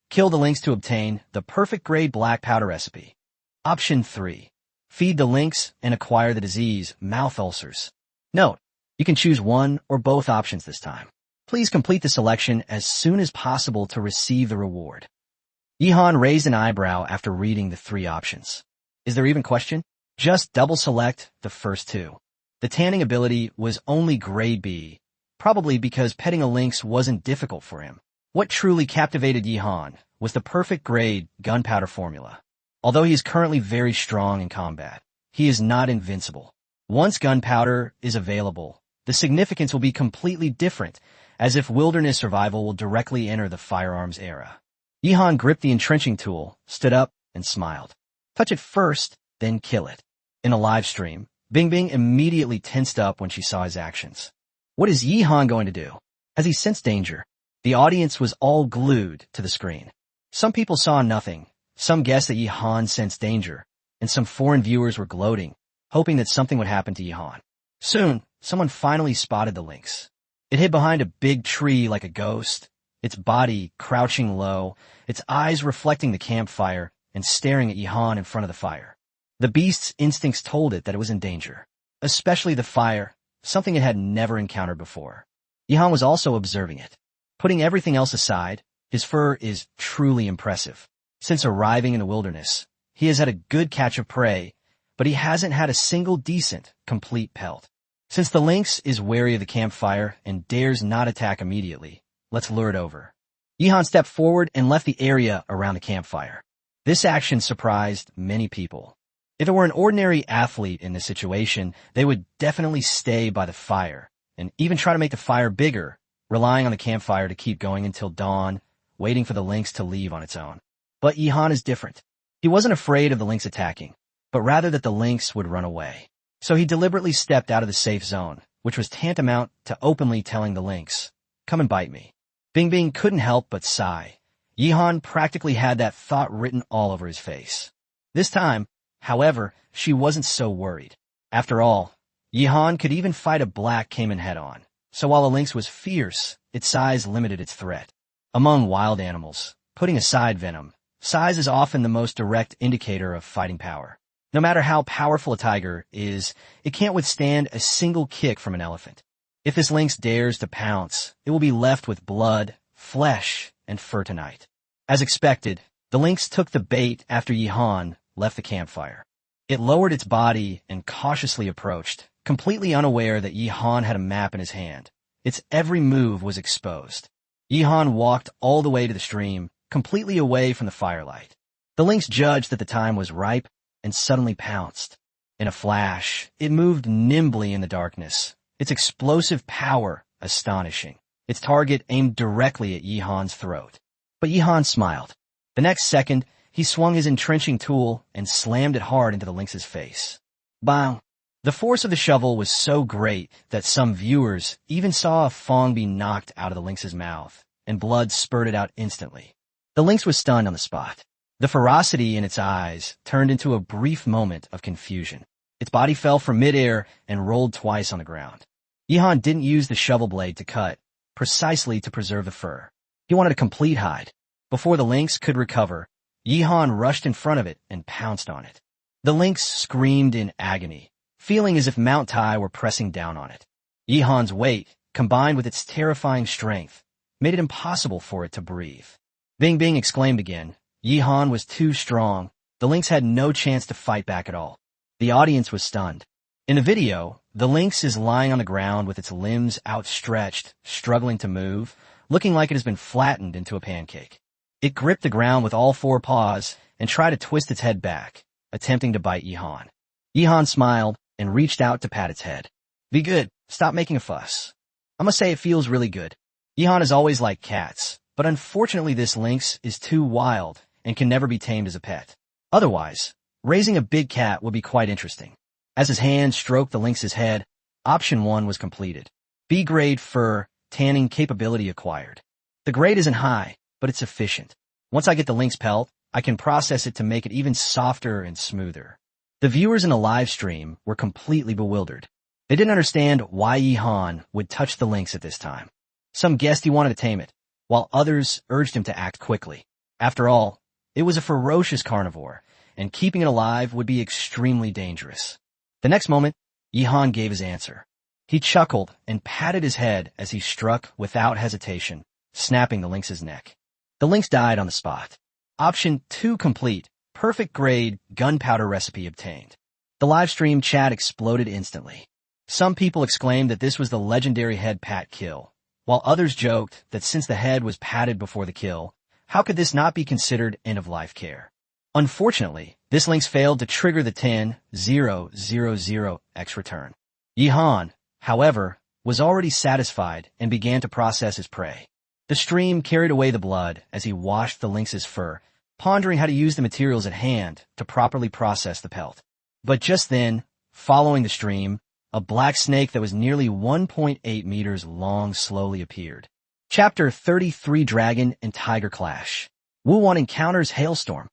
Kill the lynx to obtain the perfect grade black powder recipe. Option 3. Feed the lynx and acquire the disease mouth ulcers. Note, you can choose one or both options this time. Please complete the selection as soon as possible to receive the reward. Yihan raised an eyebrow after reading the 3 options. Is there even question? Just double select the first 2. The tanning ability was only grade B, probably because petting a lynx wasn't difficult for him. What truly captivated Yihan was the perfect grade gunpowder formula. Although he is currently very strong in combat, he is not invincible. Once gunpowder is available, the significance will be completely different, as if wilderness survival will directly enter the firearms era. Yihan gripped the entrenching tool, stood up, and smiled. Touch it first, then kill it. In a live stream, Bing Bing immediately tensed up when she saw his actions. What is Yihan going to do? Has he sensed danger? The audience was all glued to the screen. Some people saw nothing, some guessed that Yihan sensed danger, and some foreign viewers were gloating, hoping that something would happen to Yihan. Soon, someone finally spotted the lynx. It hid behind a big tree like a ghost, its body crouching low, its eyes reflecting the campfire and staring at Yihan in front of the fire. The beast's instincts told it that it was in danger, especially the fire, something it had never encountered before. Yihan was also observing it. Putting everything else aside, his fur is truly impressive. Since arriving in the wilderness, he has had a good catch of prey, but he hasn't had a single decent, complete pelt. Since the lynx is wary of the campfire and dares not attack immediately, let's lure it over. Yihan stepped forward and left the area around the campfire. This action surprised many people. If it were an ordinary athlete in this situation, they would definitely stay by the fire and even try to make the fire bigger relying on the campfire to keep going until dawn, waiting for the lynx to leave on its own. But Yihan is different. He wasn't afraid of the lynx attacking, but rather that the lynx would run away. So he deliberately stepped out of the safe zone, which was tantamount to openly telling the lynx, "Come and bite me." Bing Bing couldn't help but sigh. Yihan practically had that thought written all over his face. This time, however, she wasn't so worried. After all, Yihan could even fight a black caiman head-on, so while the lynx was fierce, its size limited its threat. Among wild animals, putting aside venom, size is often the most direct indicator of fighting power. No matter how powerful a tiger is, it can't withstand a single kick from an elephant. If this lynx dares to pounce, it will be left with blood, flesh, and fur tonight. As expected, the lynx took the bait after Yihan left the campfire. It lowered its body and cautiously approached, completely unaware that Yihan had a map in his hand. Its every move was exposed. Yihan walked all the way to the stream, completely away from the firelight. The lynx judged that the time was ripe and suddenly pounced. In a flash, it moved nimbly in the darkness, its explosive power astonishing. Its target aimed directly at Yihan's throat. But Yihan smiled. The next second, he swung his entrenching tool and slammed it hard into the lynx's face. Bang! The force of the shovel was so great that some viewers even saw a fong be knocked out of the lynx's mouth, and blood spurted out instantly. The lynx was stunned on the spot. The ferocity in its eyes turned into a brief moment of confusion. Its body fell from midair and rolled twice on the ground. Yihan didn't use the shovel blade to cut, precisely to preserve the fur. He wanted a complete hide. Before the lynx could recover, Yihan rushed in front of it and pounced on it. The lynx screamed in agony, feeling as if Mount Tai were pressing down on it. Yihan's weight, combined with its terrifying strength, made it impossible for it to breathe. Bing Bing exclaimed again. Yihan was too strong. The lynx had no chance to fight back at all. The audience was stunned. In the video, the lynx is lying on the ground with its limbs outstretched, struggling to move, looking like it has been flattened into a pancake. It gripped the ground with all four paws and tried to twist its head back, attempting to bite Yihan. Yihan smiled and reached out to pat its head. "Be good. Stop making a fuss. I must say it feels really good." Yihan has always liked cats, but unfortunately this lynx is too wild and can never be tamed as a pet. Otherwise, raising a big cat would be quite interesting. As his hand stroked the lynx's head, option 1 was completed. B-grade fur, tanning capability acquired. The grade isn't high, but it's sufficient. Once I get the lynx pelt, I can process it to make it even softer and smoother. The viewers in the live stream were completely bewildered. They didn't understand why Yihan would touch the lynx at this time. Some guessed he wanted to tame it, while others urged him to act quickly. After all, it was a ferocious carnivore, and keeping it alive would be extremely dangerous. The next moment, Yihan gave his answer. He chuckled and patted his head as he struck without hesitation, snapping the lynx's neck. The lynx died on the spot. Option 2 complete. Perfect grade gunpowder recipe obtained. The livestream chat exploded instantly. Some people exclaimed that this was the legendary head pat kill, while others joked that since the head was patted before the kill, how could this not be considered end-of-life care? Unfortunately, this lynx failed to trigger the 10,000X return. Yihan, however, was already satisfied and began to process his prey. The stream carried away the blood as he washed the lynx's fur, pondering how to use the materials at hand to properly process the pelt. But just then, following the stream, a black snake that was nearly 1.8 meters long slowly appeared. Chapter 33 Dragon and Tiger Clash. Wu-Wan encounters Hailstorm.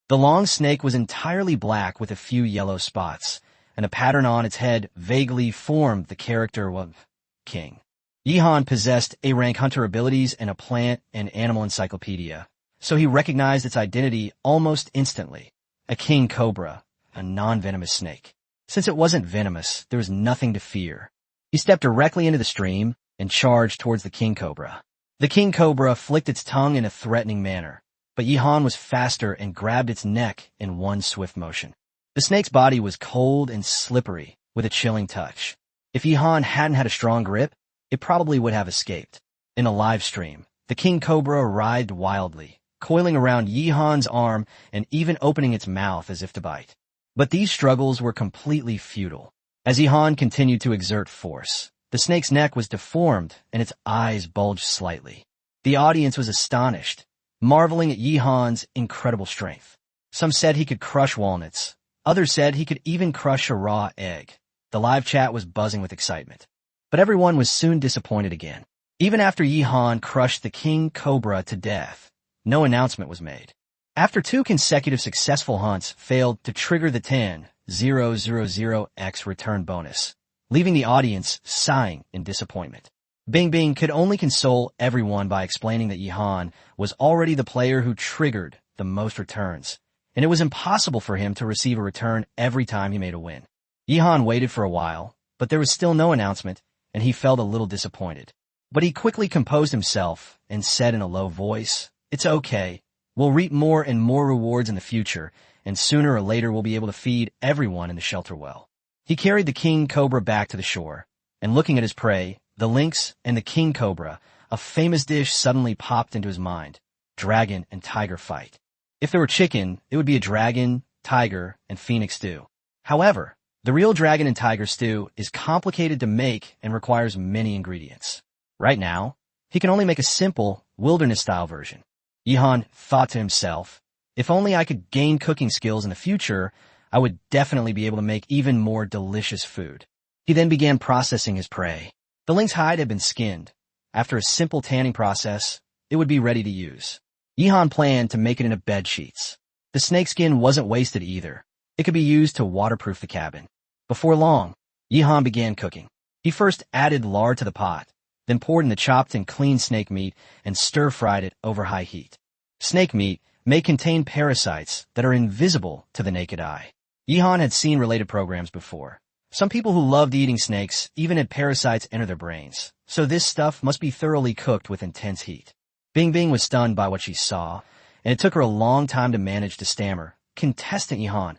The long snake was entirely black with a few yellow spots, and a pattern on its head vaguely formed the character of King. Yihan possessed A-rank hunter abilities and a plant and animal encyclopedia, so he recognized its identity almost instantly. A king cobra, a non-venomous snake. Since it wasn't venomous, there was nothing to fear. He stepped directly into the stream and charged towards the king cobra. The king cobra flicked its tongue in a threatening manner, but Yihan was faster and grabbed its neck in one swift motion. The snake's body was cold and slippery, with a chilling touch. If Yihan hadn't had a strong grip, it probably would have escaped. In a live stream, the king cobra writhed wildly, coiling around Yihan's arm and even opening its mouth as if to bite. But these struggles were completely futile. As Yihan continued to exert force, The snake's neck was deformed and its eyes bulged slightly. The audience was astonished, marveling at Yihan's incredible strength. Some said he could crush walnuts. Others said he could even crush a raw egg. The live chat was buzzing with excitement. But everyone was soon disappointed again. Even after Yihan crushed the king cobra to death, no announcement was made. After 2 consecutive successful hunts failed to trigger the 10,000x return bonus, leaving the audience sighing in disappointment. Bing Bing could only console everyone by explaining that Yihan was already the player who triggered the most returns, and it was impossible for him to receive a return every time he made a win. Yihan waited for a while, but there was still no announcement, and he felt a little disappointed. But he quickly composed himself and said in a low voice, "It's okay. We'll reap more and more rewards in the future, and sooner or later we'll be able to feed everyone in the shelter well." He carried the king cobra back to the shore, and looking at his prey, the lynx and the king cobra, a famous dish suddenly popped into his mind: dragon and tiger fight. If there were chicken, it would be a dragon, tiger, and phoenix stew. However, the real dragon and tiger stew is complicated to make and requires many ingredients. Right now, he can only make a simple, wilderness-style version. Yihan thought to himself, if only I could gain cooking skills in the future, I would definitely be able to make even more delicious food. He then began processing his prey. The lynx hide had been skinned. After a simple tanning process, it would be ready to use. Yihan planned to make it into bed sheets. The snakeskin wasn't wasted either. It could be used to waterproof the cabin. Before long, Yihan began cooking. He first added lard to the pot, then poured in the chopped and cleaned snake meat and stir-fried it over high heat. Snake meat may contain parasites that are invisible to the naked eye. Yihan had seen related programs before. Some people who loved eating snakes even had parasites enter their brains, so this stuff must be thoroughly cooked with intense heat. Bing Bing was stunned by what she saw, and it took her a long time to manage to stammer, "Contestant Yihan,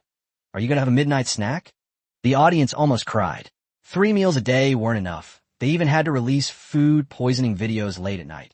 are you going to have a midnight snack?" The audience almost cried. 3 meals a day weren't enough. They even had to release food poisoning videos late at night.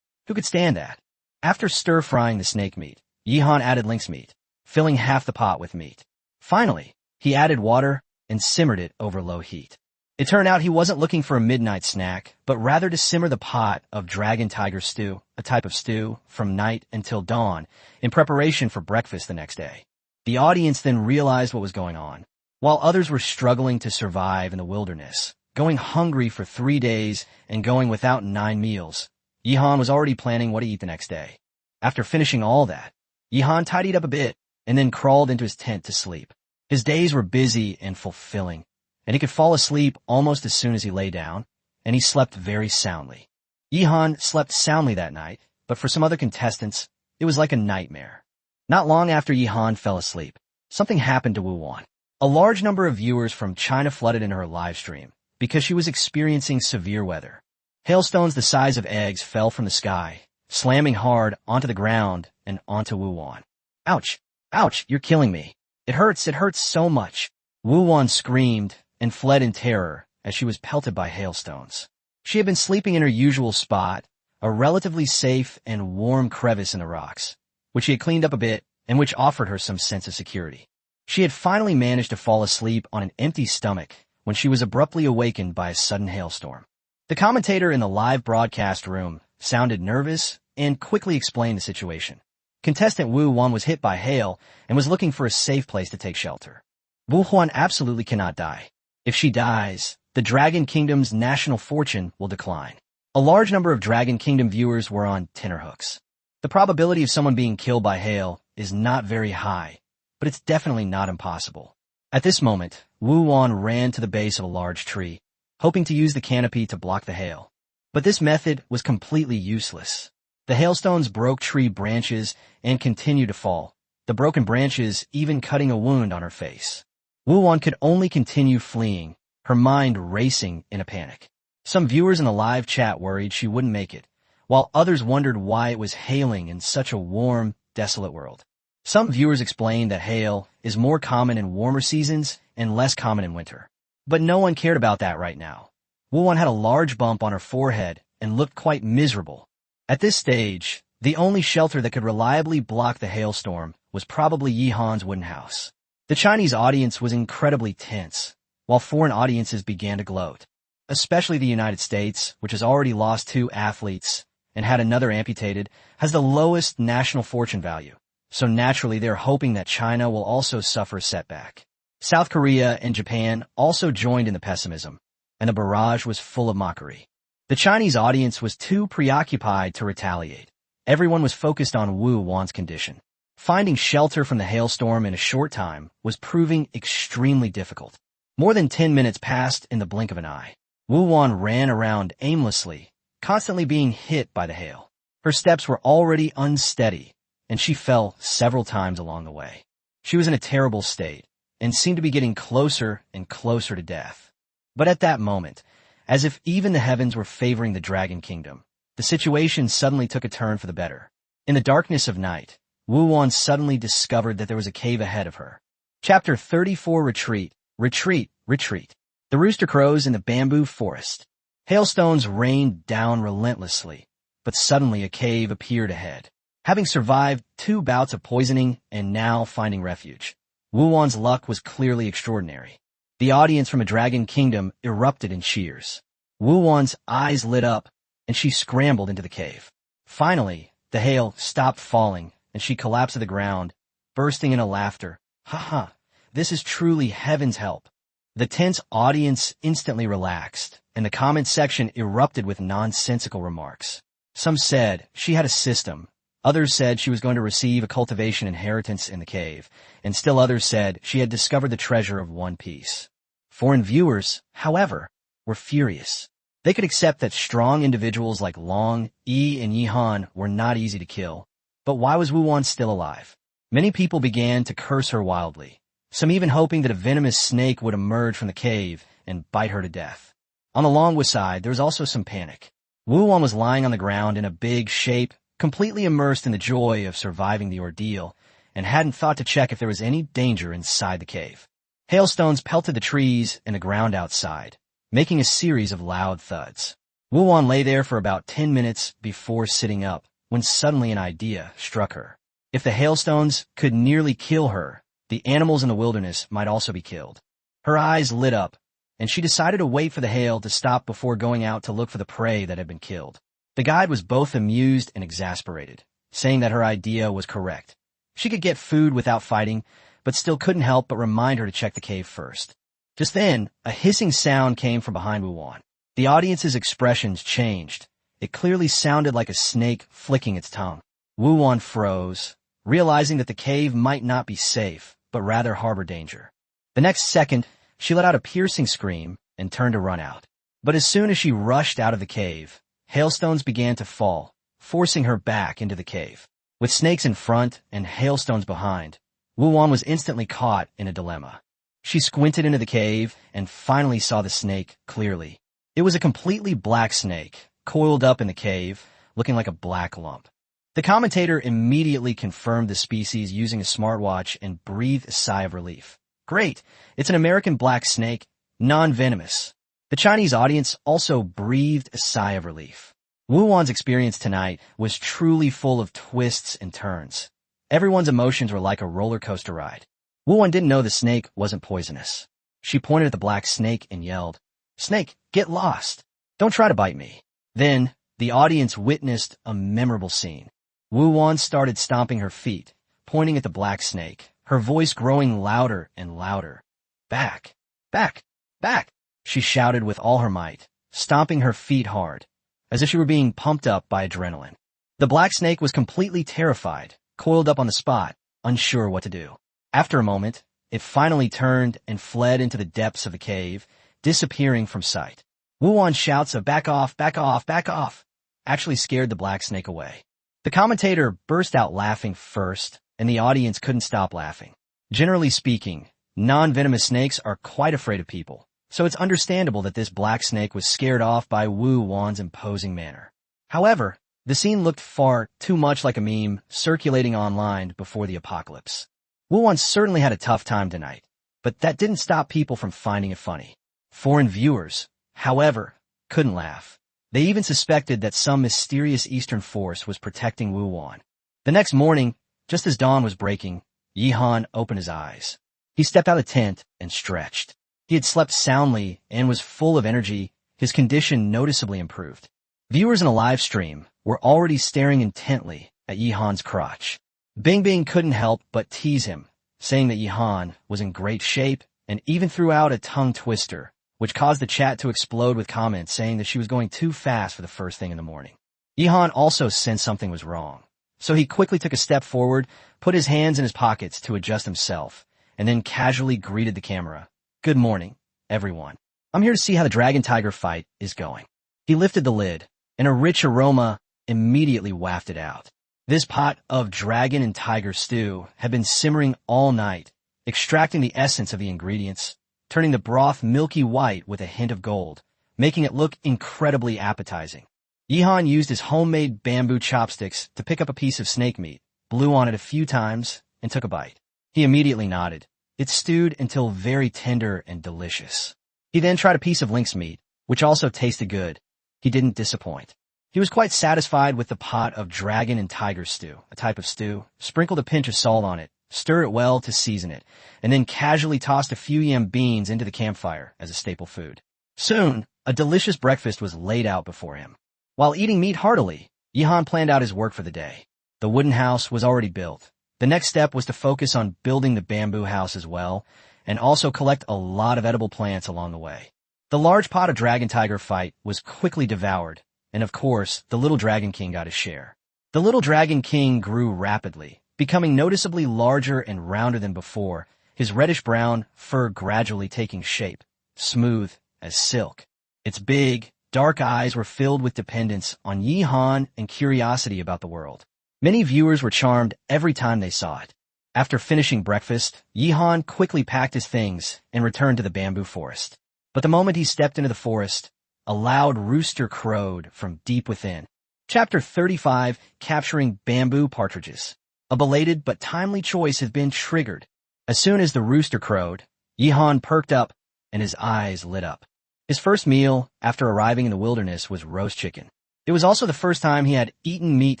Who could stand that? After stir-frying the snake meat, Yihan added lynx meat, filling half the pot with meat. Finally, he added water and simmered it over low heat. It turned out he wasn't looking for a midnight snack, but rather to simmer the pot of dragon tiger stew, a type of stew, from night until dawn, in preparation for breakfast the next day. The audience then realized what was going on. While others were struggling to survive in the wilderness, going hungry for 3 days and going without 9 meals, Yihan was already planning what to eat the next day. After finishing all that, Yihan tidied up a bit and then crawled into his tent to sleep. His days were busy and fulfilling, and he could fall asleep almost as soon as he lay down, and he slept very soundly. Yihan slept soundly that night, but for some other contestants, it was like a nightmare. Not long after Yihan fell asleep, something happened to Wu Wan. A large number of viewers from China flooded into her live stream because she was experiencing severe weather. Hailstones the size of eggs fell from the sky, slamming hard onto the ground and onto Wu Wan. "Ouch! Ouch! You're killing me. It hurts so much." Wu Wan screamed and fled in terror as she was pelted by hailstones. She had been sleeping in her usual spot, a relatively safe and warm crevice in the rocks, which she had cleaned up a bit and which offered her some sense of security. She had finally managed to fall asleep on an empty stomach when she was abruptly awakened by a sudden hailstorm. The commentator in the live broadcast room sounded nervous and quickly explained the situation. Contestant Wu Wan was hit by hail and was looking for a safe place to take shelter. Wu Wan absolutely cannot die. If she dies, the Dragon Kingdom's national fortune will decline. A large number of Dragon Kingdom viewers were on tenterhooks. The probability of someone being killed by hail is not very high, but it's definitely not impossible. At this moment, Wu Wan ran to the base of a large tree, hoping to use the canopy to block the hail. But this method was completely useless. The hailstones broke tree branches and continued to fall, the broken branches even cutting a wound on her face. Wu Wan could only continue fleeing, her mind racing in a panic. Some viewers in the live chat worried she wouldn't make it, while others wondered why it was hailing in such a warm, desolate world. Some viewers explained that hail is more common in warmer seasons and less common in winter. But no one cared about that right now. Wu Wan had a large bump on her forehead and looked quite miserable. At this stage, the only shelter that could reliably block the hailstorm was probably Yihan's wooden house. The Chinese audience was incredibly tense, while foreign audiences began to gloat. especially the United States, which has already lost 2 athletes and had another amputated, has the lowest national fortune value. So naturally, they're hoping that China will also suffer a setback. South Korea and Japan also joined in the pessimism, and the barrage was full of mockery. The Chinese audience was too preoccupied to retaliate. Everyone was focused on Wu Wan's condition. Finding shelter from the hailstorm in a short time was proving extremely difficult. More than 10 minutes passed in the blink of an eye. Wu Wan ran around aimlessly, constantly being hit by the hail. Her steps were already unsteady, and she fell several times along the way. She was in a terrible state, and seemed to be getting closer and closer to death. But at that moment, as if even the heavens were favoring the Dragon Kingdom, the situation suddenly took a turn for the better. In the darkness of night, Wu Wan suddenly discovered that there was a cave ahead of her. Chapter 34 Retreat, Retreat, Retreat. The rooster crows in the bamboo forest. Hailstones rained down relentlessly, but suddenly a cave appeared ahead. Having survived 2 bouts of poisoning and now finding refuge, Wu Wan's luck was clearly extraordinary. The audience from a Dragon Kingdom erupted in cheers. Wu Wan's eyes lit up, and she scrambled into the cave. Finally, the hail stopped falling, and she collapsed to the ground, bursting into laughter. Ha ha, this is truly heaven's help. The tense audience instantly relaxed, and the comment section erupted with nonsensical remarks. Some said she had a system, others said she was going to receive a cultivation inheritance in the cave, and still others said she had discovered the treasure of One Piece. Foreign viewers, however, were furious. They could accept that strong individuals like Long, Yi, and Yihan were not easy to kill, but why was Wu Wan still alive? Many people began to curse her wildly, some even hoping that a venomous snake would emerge from the cave and bite her to death. On the Longwa side, there was also some panic. Wu Wan was lying on the ground in a big shape, completely immersed in the joy of surviving the ordeal, and hadn't thought to check if there was any danger inside the cave. Hailstones pelted the trees and the ground outside, making a series of loud thuds. Wu Wan lay there for about 10 minutes before sitting up, when suddenly an idea struck her. If the hailstones could nearly kill her, the animals in the wilderness might also be killed. Her eyes lit up, and she decided to wait for the hail to stop before going out to look for the prey that had been killed. The guide was both amused and exasperated, saying that her idea was correct. She could get food without fighting, but still couldn't help but remind her to check the cave first. Just then, a hissing sound came from behind Wu Wan. The audience's expressions changed. It clearly sounded like a snake flicking its tongue. Wu Wan froze, realizing that the cave might not be safe, but rather harbor danger. The next second, she let out a piercing scream and turned to run out. But as soon as she rushed out of the cave, hailstones began to fall, forcing her back into the cave. With snakes in front and hailstones behind, Wu Wan was instantly caught in a dilemma. She squinted into the cave and finally saw the snake clearly. It was a completely black snake, coiled up in the cave, looking like a black lump. The commentator immediately confirmed the species using a smartwatch and breathed a sigh of relief. Great! It's an American black snake, non-venomous. The Chinese audience also breathed a sigh of relief. Wu Wan's experience tonight was truly full of twists and turns. Everyone's emotions were like a roller coaster ride. Wu Wan didn't know the snake wasn't poisonous. She pointed at the black snake and yelled, "Snake, get lost! Don't try to bite me." Then, the audience witnessed a memorable scene. Wu Wan started stomping her feet, pointing at the black snake, her voice growing louder and louder. "Back! Back! Back!" she shouted with all her might, stomping her feet hard, as if she were being pumped up by adrenaline. The black snake was completely terrified, coiled up on the spot, unsure what to do. After a moment, it finally turned and fled into the depths of the cave, disappearing from sight. Wu Wan's shouts of "back off, back off, back off" actually scared the black snake away. The commentator burst out laughing first, and the audience couldn't stop laughing. Generally speaking, non-venomous snakes are quite afraid of people, so it's understandable that this black snake was scared off by Wu Wan's imposing manner. However, the scene looked far too much like a meme circulating online before the apocalypse. Wu Wan certainly had a tough time tonight, but that didn't stop people from finding it funny. Foreign viewers, however, couldn't laugh. They even suspected that some mysterious Eastern force was protecting Wu Wan. The next morning, just as dawn was breaking, Yihan opened his eyes. He stepped out of the tent and stretched. He had slept soundly and was full of energy, his condition noticeably improved. Viewers in a live stream were already staring intently at Yihan's crotch. Bing Bing couldn't help but tease him, saying that Yihan was in great shape and even threw out a tongue twister, which caused the chat to explode with comments saying that she was going too fast for the first thing in the morning. Yihan also sensed something was wrong, so he quickly took a step forward, put his hands in his pockets to adjust himself, and then casually greeted the camera. "Good morning, everyone. I'm here to see how the dragon-tiger fight is going." He lifted the lid, and a rich aroma immediately wafted out. This pot of dragon and tiger stew had been simmering all night, extracting the essence of the ingredients, turning the broth milky white with a hint of gold, making it look incredibly appetizing. Yihan used his homemade bamboo chopsticks to pick up a piece of snake meat, blew on it a few times, and took a bite. He immediately nodded. It stewed until very tender and delicious. He then tried a piece of lynx meat, which also tasted good. He didn't disappoint. He was quite satisfied with the pot of dragon and tiger stew, a type of stew, sprinkled a pinch of salt on it, stir it well to season it, and then casually tossed a few yam beans into the campfire as a staple food. Soon, a delicious breakfast was laid out before him. While eating meat heartily, Yihan planned out his work for the day. The wooden house was already built. The next step was to focus on building the bamboo house as well, and also collect a lot of edible plants along the way. The large pot of dragon-tiger fight was quickly devoured, and of course, the little Dragon King got his share. The little Dragon King grew rapidly, becoming noticeably larger and rounder than before, his reddish-brown fur gradually taking shape, smooth as silk. Its big, dark eyes were filled with dependence on Yihan and curiosity about the world. Many viewers were charmed every time they saw it. After finishing breakfast, Yihan quickly packed his things and returned to the bamboo forest. But the moment he stepped into the forest, a loud rooster crowed from deep within. Chapter 35, Capturing Bamboo Partridges. A belated but timely choice had been triggered. As soon as the rooster crowed, Yihan perked up and his eyes lit up. His first meal after arriving in the wilderness was roast chicken. It was also the first time he had eaten meat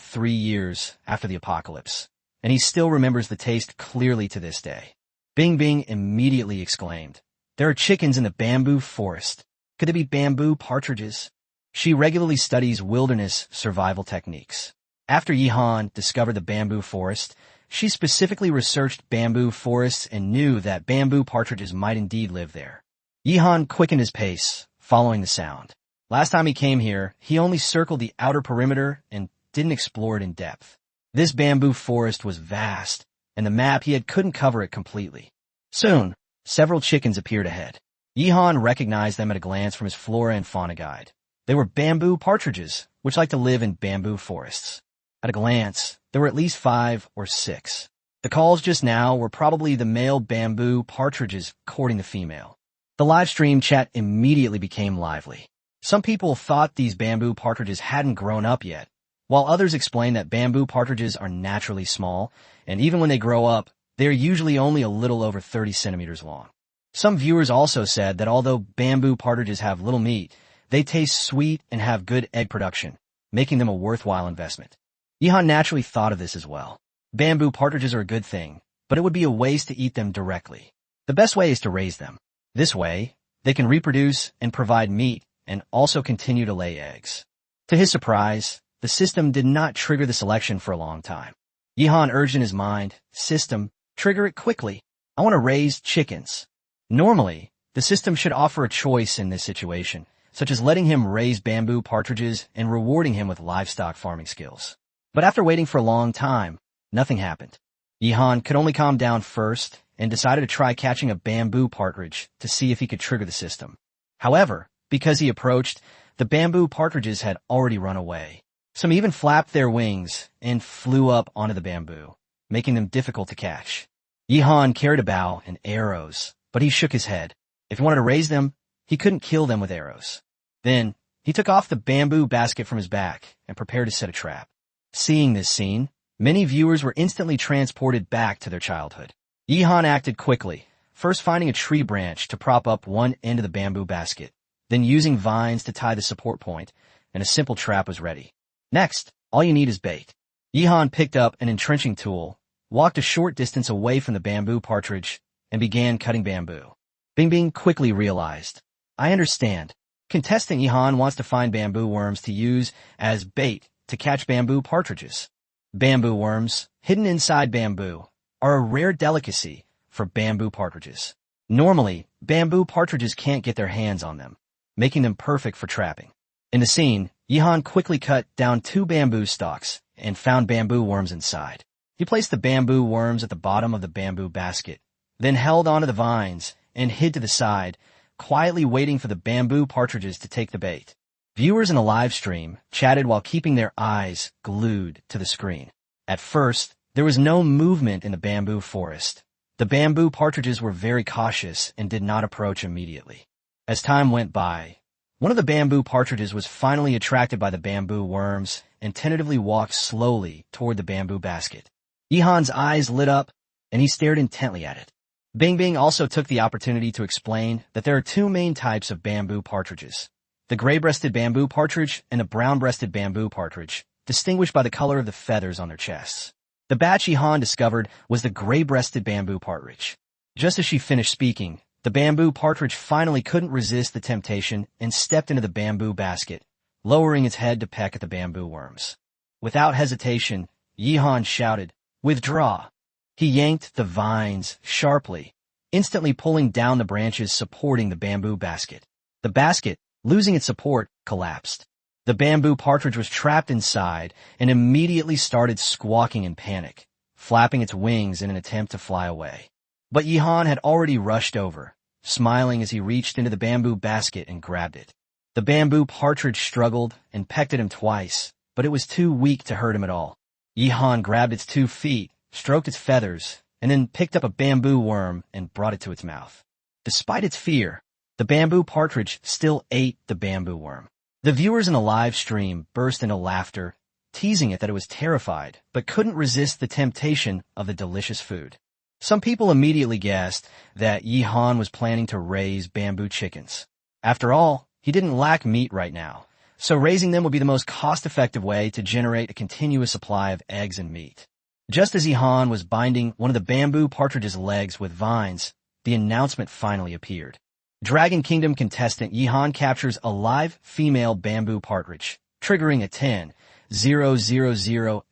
3 years after the apocalypse, and he still remembers the taste clearly to this day. Bing Bing immediately exclaimed, "There are chickens in the bamboo forest. Could they be bamboo partridges?" She regularly studies wilderness survival techniques. After Yihan discovered the bamboo forest, she specifically researched bamboo forests and knew that bamboo partridges might indeed live there. Yihan quickened his pace, following the sound. Last time he came here, he only circled the outer perimeter and didn't explore it in depth. This bamboo forest was vast, and the map he had couldn't cover it completely. Soon, several chickens appeared ahead. Yihan recognized them at a glance from his flora and fauna guide. They were bamboo partridges, which like to live in bamboo forests. At a glance, there were at least 5 or 6. The calls just now were probably the male bamboo partridges courting the female. The live stream chat immediately became lively. Some people thought these bamboo partridges hadn't grown up yet, while others explained that bamboo partridges are naturally small, and even when they grow up, they are usually only a little over 30 centimeters long. Some viewers also said that although bamboo partridges have little meat, they taste sweet and have good egg production, making them a worthwhile investment. Yihan naturally thought of this as well. Bamboo partridges are a good thing, but it would be a waste to eat them directly. The best way is to raise them. This way, they can reproduce and provide meat and also continue to lay eggs. To his surprise, the system did not trigger the selection for a long time. Yihan urged in his mind, "System, trigger it quickly. I want to raise chickens." Normally, the system should offer a choice in this situation, such as letting him raise bamboo partridges and rewarding him with livestock farming skills. But after waiting for a long time, nothing happened. Yihan could only calm down first and decided to try catching a bamboo partridge to see if he could trigger the system. However, because he approached, the bamboo partridges had already run away. Some even flapped their wings and flew up onto the bamboo, making them difficult to catch. Yihan carried a bow and arrows, but he shook his head. If he wanted to raise them, he couldn't kill them with arrows. Then, he took off the bamboo basket from his back and prepared to set a trap. Seeing this scene, many viewers were instantly transported back to their childhood. Yihan acted quickly, first finding a tree branch to prop up one end of the bamboo basket, then using vines to tie the support point, and a simple trap was ready. Next, all you need is bait. Yihan picked up an entrenching tool, walked a short distance away from the bamboo partridge, and began cutting bamboo. Bing Bing quickly realized, "I understand. Contestant Yihan wants to find bamboo worms to use as bait to catch bamboo partridges. Bamboo worms, hidden inside bamboo, are a rare delicacy for bamboo partridges. Normally, bamboo partridges can't get their hands on them, making them perfect for trapping. In the scene, Yihan quickly cut down 2 bamboo stalks and found bamboo worms inside. He placed the bamboo worms at the bottom of the bamboo basket, then held onto the vines and hid to the side, quietly waiting for the bamboo partridges to take the bait. Viewers in the live stream chatted while keeping their eyes glued to the screen. At first, there was no movement in the bamboo forest. The bamboo partridges were very cautious and did not approach immediately. As time went by, one of the bamboo partridges was finally attracted by the bamboo worms and tentatively walked slowly toward the bamboo basket. Yihan's eyes lit up, and he stared intently at it. Bing Bing also took the opportunity to explain that there are 2 main types of bamboo partridges: the gray-breasted bamboo partridge and the brown-breasted bamboo partridge, distinguished by the color of the feathers on their chests. The batch Yihan discovered was the gray-breasted bamboo partridge. Just as she finished speaking, the bamboo partridge finally couldn't resist the temptation and stepped into the bamboo basket, lowering its head to peck at the bamboo worms. Without hesitation, Yihan shouted, "Withdraw!" He yanked the vines sharply, instantly pulling down the branches supporting the bamboo basket. The basket, losing its support, collapsed. The bamboo partridge was trapped inside and immediately started squawking in panic, flapping its wings in an attempt to fly away. But Yihan had already rushed over, smiling as he reached into the bamboo basket and grabbed it. The bamboo partridge struggled and pecked at him twice, but it was too weak to hurt him at all. Yihan grabbed its 2 feet, stroked its feathers, and then picked up a bamboo worm and brought it to its mouth. Despite its fear, the bamboo partridge still ate the bamboo worm. The viewers in the live stream burst into laughter, teasing it that it was terrified, but couldn't resist the temptation of the delicious food. Some people immediately guessed that Yihan was planning to raise bamboo chickens. After all, he didn't lack meat right now, so raising them would be the most cost-effective way to generate a continuous supply of eggs and meat. Just as Yihan was binding one of the bamboo partridge's legs with vines, the announcement finally appeared. Dragon Kingdom contestant Yihan captures a live female bamboo partridge, triggering a 10,000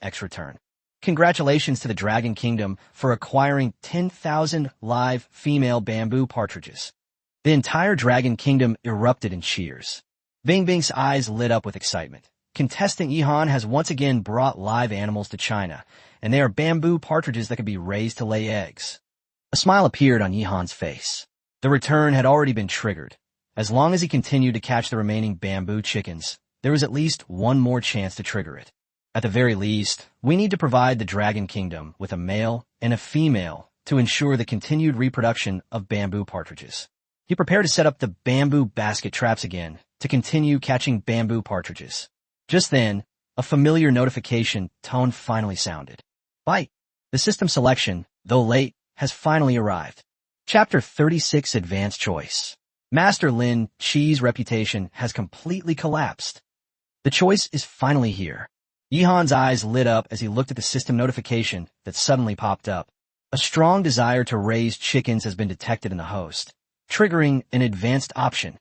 X return. Congratulations to the Dragon Kingdom for acquiring 10,000 live female bamboo partridges. The entire Dragon Kingdom erupted in cheers. Bing Bing's eyes lit up with excitement. Contestant Yihan has once again brought live animals to China, and they are bamboo partridges that can be raised to lay eggs. A smile appeared on Yihan's face. The return had already been triggered. As long as he continued to catch the remaining bamboo chickens, there was at least one more chance to trigger it. At the very least, we need to provide the Dragon Kingdom with a male and a female to ensure the continued reproduction of bamboo partridges. He prepared to set up the bamboo basket traps again to continue catching bamboo partridges. Just then, a familiar notification tone finally sounded. Bite! The system selection, though late, has finally arrived. Chapter 36 Advanced Choice. Master Lin Qi's reputation has completely collapsed. The choice is finally here. Yihan's eyes lit up as he looked at the system notification that suddenly popped up. A strong desire to raise chickens has been detected in the host, triggering an advanced option.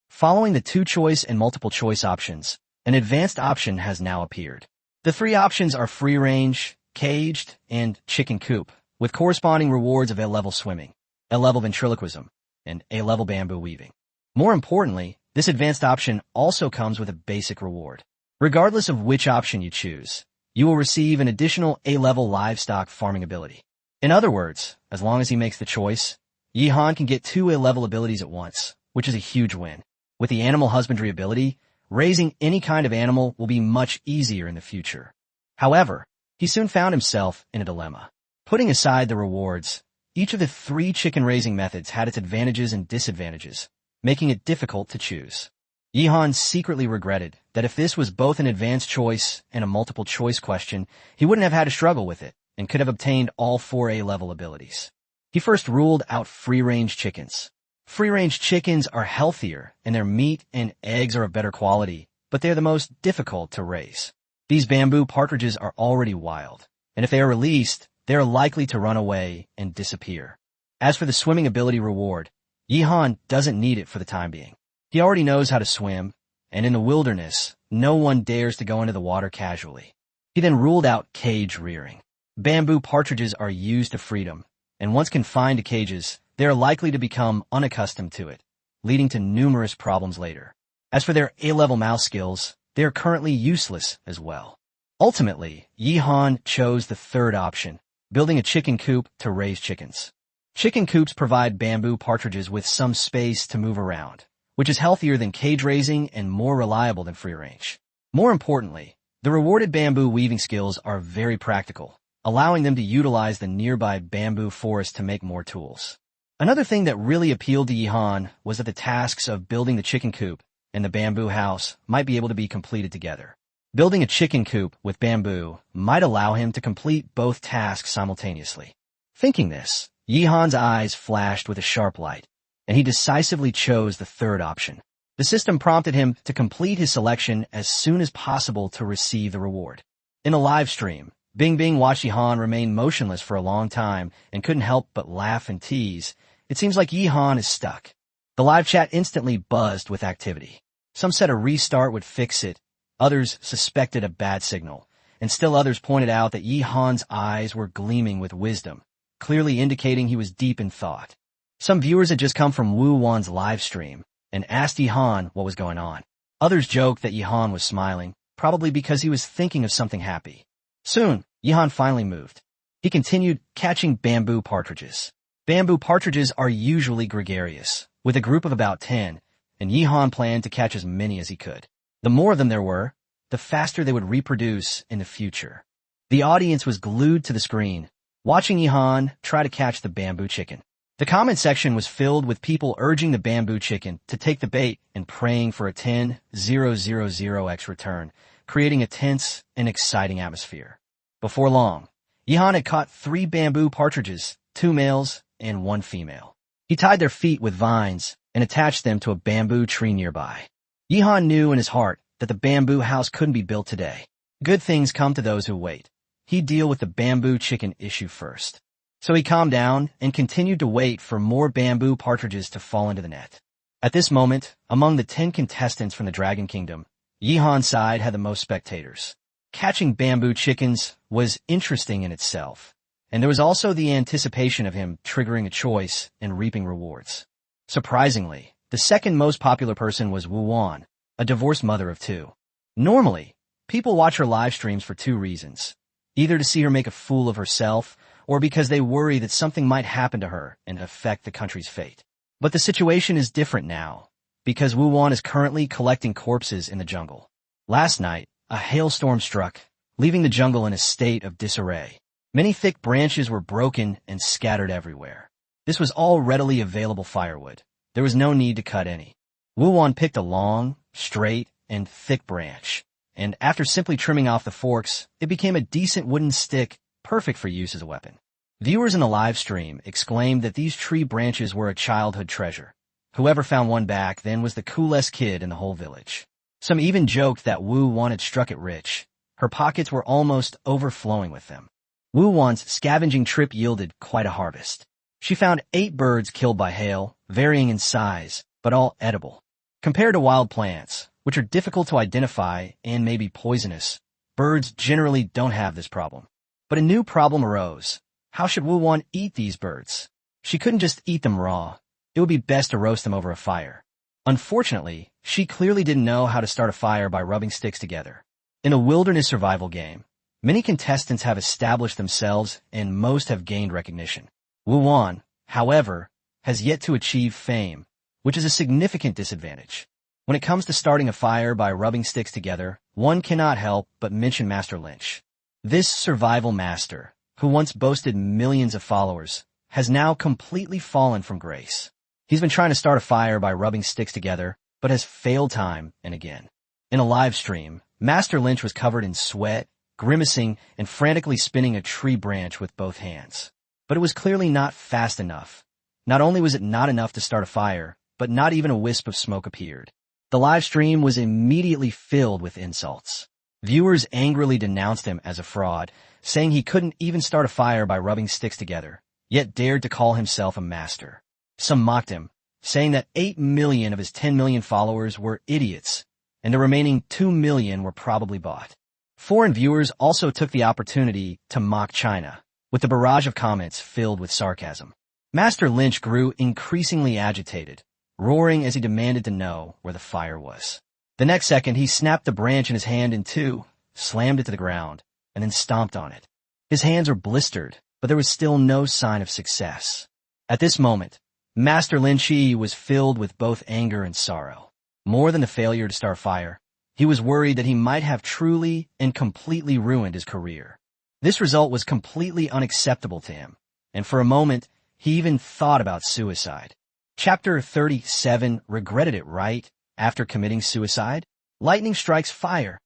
Following the 2-choice and multiple-choice options, an advanced option has now appeared. The 3 options are free-range, caged, and chicken coop, with corresponding rewards of A-level swimming, A-level ventriloquism, and A-level bamboo weaving. More importantly, this advanced option also comes with a basic reward. Regardless of which option you choose, you will receive an additional A-level livestock farming ability. In other words, as long as he makes the choice, Yihan can get 2 A-level abilities at once, which is a huge win. With the animal husbandry ability, raising any kind of animal will be much easier in the future. However, he soon found himself in a dilemma. Putting aside the rewards, each of the 3 chicken raising methods had its advantages and disadvantages, making it difficult to choose. Yihan secretly regretted that if this was both an advanced choice and a multiple choice question, he wouldn't have had to struggle with it and could have obtained all 4 A-level abilities. He first ruled out free-range chickens. Free-range chickens are healthier and their meat and eggs are of better quality, but they are the most difficult to raise. These bamboo partridges are already wild, and if they are released, they are likely to run away and disappear. As for the swimming ability reward, Yihan doesn't need it for the time being. He already knows how to swim, and in the wilderness, no one dares to go into the water casually. He then ruled out cage rearing. Bamboo partridges are used to freedom, and once confined to cages, they are likely to become unaccustomed to it, leading to numerous problems later. As for their A-level mouse skills, they are currently useless as well. Ultimately, Yihan chose the third option, building a chicken coop to raise chickens. Chicken coops provide bamboo partridges with some space to move around, which is healthier than cage raising and more reliable than free range. More importantly, the rewarded bamboo weaving skills are very practical, allowing them to utilize the nearby bamboo forest to make more tools. Another thing that really appealed to Yihan was that the tasks of building the chicken coop and the bamboo house might be able to be completed together. Building a chicken coop with bamboo might allow him to complete both tasks simultaneously. Thinking this, Yihan's eyes flashed with a sharp light, and he decisively chose the third option. The system prompted him to complete his selection as soon as possible to receive the reward. In a live stream, Bing watched Yihan remain motionless for a long time and couldn't help but laugh and tease. It seems like Yihan is stuck. The live chat instantly buzzed with activity. Some said a restart would fix it, others suspected a bad signal, and still others pointed out that Yihan's eyes were gleaming with wisdom, clearly indicating he was deep in thought. Some viewers had just come from Wu Wan's live stream and asked Yihan what was going on. Others joked that Yihan was smiling, probably because he was thinking of something happy. Soon, Yihan finally moved. He continued catching bamboo partridges. Bamboo partridges are usually gregarious, with a group of about 10, and Yihan planned to catch as many as he could. The more of them there were, the faster they would reproduce in the future. The audience was glued to the screen, watching Yihan try to catch the bamboo chicken. The comment section was filled with people urging the bamboo chicken to take the bait and praying for a 10,000x return, creating a tense and exciting atmosphere. Before long, Yihan had caught 3 bamboo partridges, 2 males and 1 female. He tied their feet with vines and attached them to a bamboo tree nearby. Yihan knew in his heart that the bamboo house couldn't be built today. Good things come to those who wait. He'd deal with the bamboo chicken issue first. So he calmed down and continued to wait for more bamboo partridges to fall into the net. At this moment, among the 10 contestants from the Dragon Kingdom, Yihan's side had the most spectators. Catching bamboo chickens was interesting in itself, and there was also the anticipation of him triggering a choice and reaping rewards. Surprisingly, the second most popular person was Wu Wan, a divorced mother of 2. Normally, people watch her live streams for 2 reasons, either to see her make a fool of herself or because they worry that something might happen to her and affect the country's fate. But the situation is different now, because Wu Wan is currently collecting corpses in the jungle. Last night, a hailstorm struck, leaving the jungle in a state of disarray. Many thick branches were broken and scattered everywhere. This was all readily available firewood. There was no need to cut any. Wu Wan picked a long, straight, and thick branch, and after simply trimming off the forks, it became a decent wooden stick, perfect for use as a weapon. Viewers in the live stream exclaimed that these tree branches were a childhood treasure. Whoever found one back then was the coolest kid in the whole village. Some even joked that Wu Wan had struck it rich. Her pockets were almost overflowing with them. Wu Wan's scavenging trip yielded quite a harvest. She found 8 birds killed by hail, varying in size, but all edible. Compared to wild plants, which are difficult to identify and may be poisonous, birds generally don't have this problem. But a new problem arose. How should Wu Wan eat these birds? She couldn't just eat them raw. It would be best to roast them over a fire. Unfortunately, she clearly didn't know how to start a fire by rubbing sticks together. In a wilderness survival game, many contestants have established themselves and most have gained recognition. Wu Wan, however, has yet to achieve fame, which is a significant disadvantage. When it comes to starting a fire by rubbing sticks together, one cannot help but mention Master Lynch. This survival master, who once boasted millions of followers, has now completely fallen from grace. He's been trying to start a fire by rubbing sticks together, but has failed time and again. In a live stream, Master Lynch was covered in sweat, grimacing, and frantically spinning a tree branch with both hands. But it was clearly not fast enough. Not only was it not enough to start a fire, but not even a wisp of smoke appeared. The live stream was immediately filled with insults. Viewers angrily denounced him as a fraud, saying he couldn't even start a fire by rubbing sticks together, yet dared to call himself a master. Some mocked him, saying that 8 million of his 10 million followers were idiots, and the remaining 2 million were probably bought. Foreign viewers also took the opportunity to mock China, with the barrage of comments filled with sarcasm. Master Lynch grew increasingly agitated, roaring as he demanded to know where the fire was. The next second, he snapped the branch in his hand in two, slammed it to the ground, and then stomped on it. His hands were blistered, but there was still no sign of success. At this moment, Master Lin Chi was filled with both anger and sorrow. More than the failure to start fire, he was worried that he might have truly and completely ruined his career. This result was completely unacceptable to him, and for a moment, he even thought about suicide. Chapter 37 regretted it right after committing suicide. Lightning strikes fire.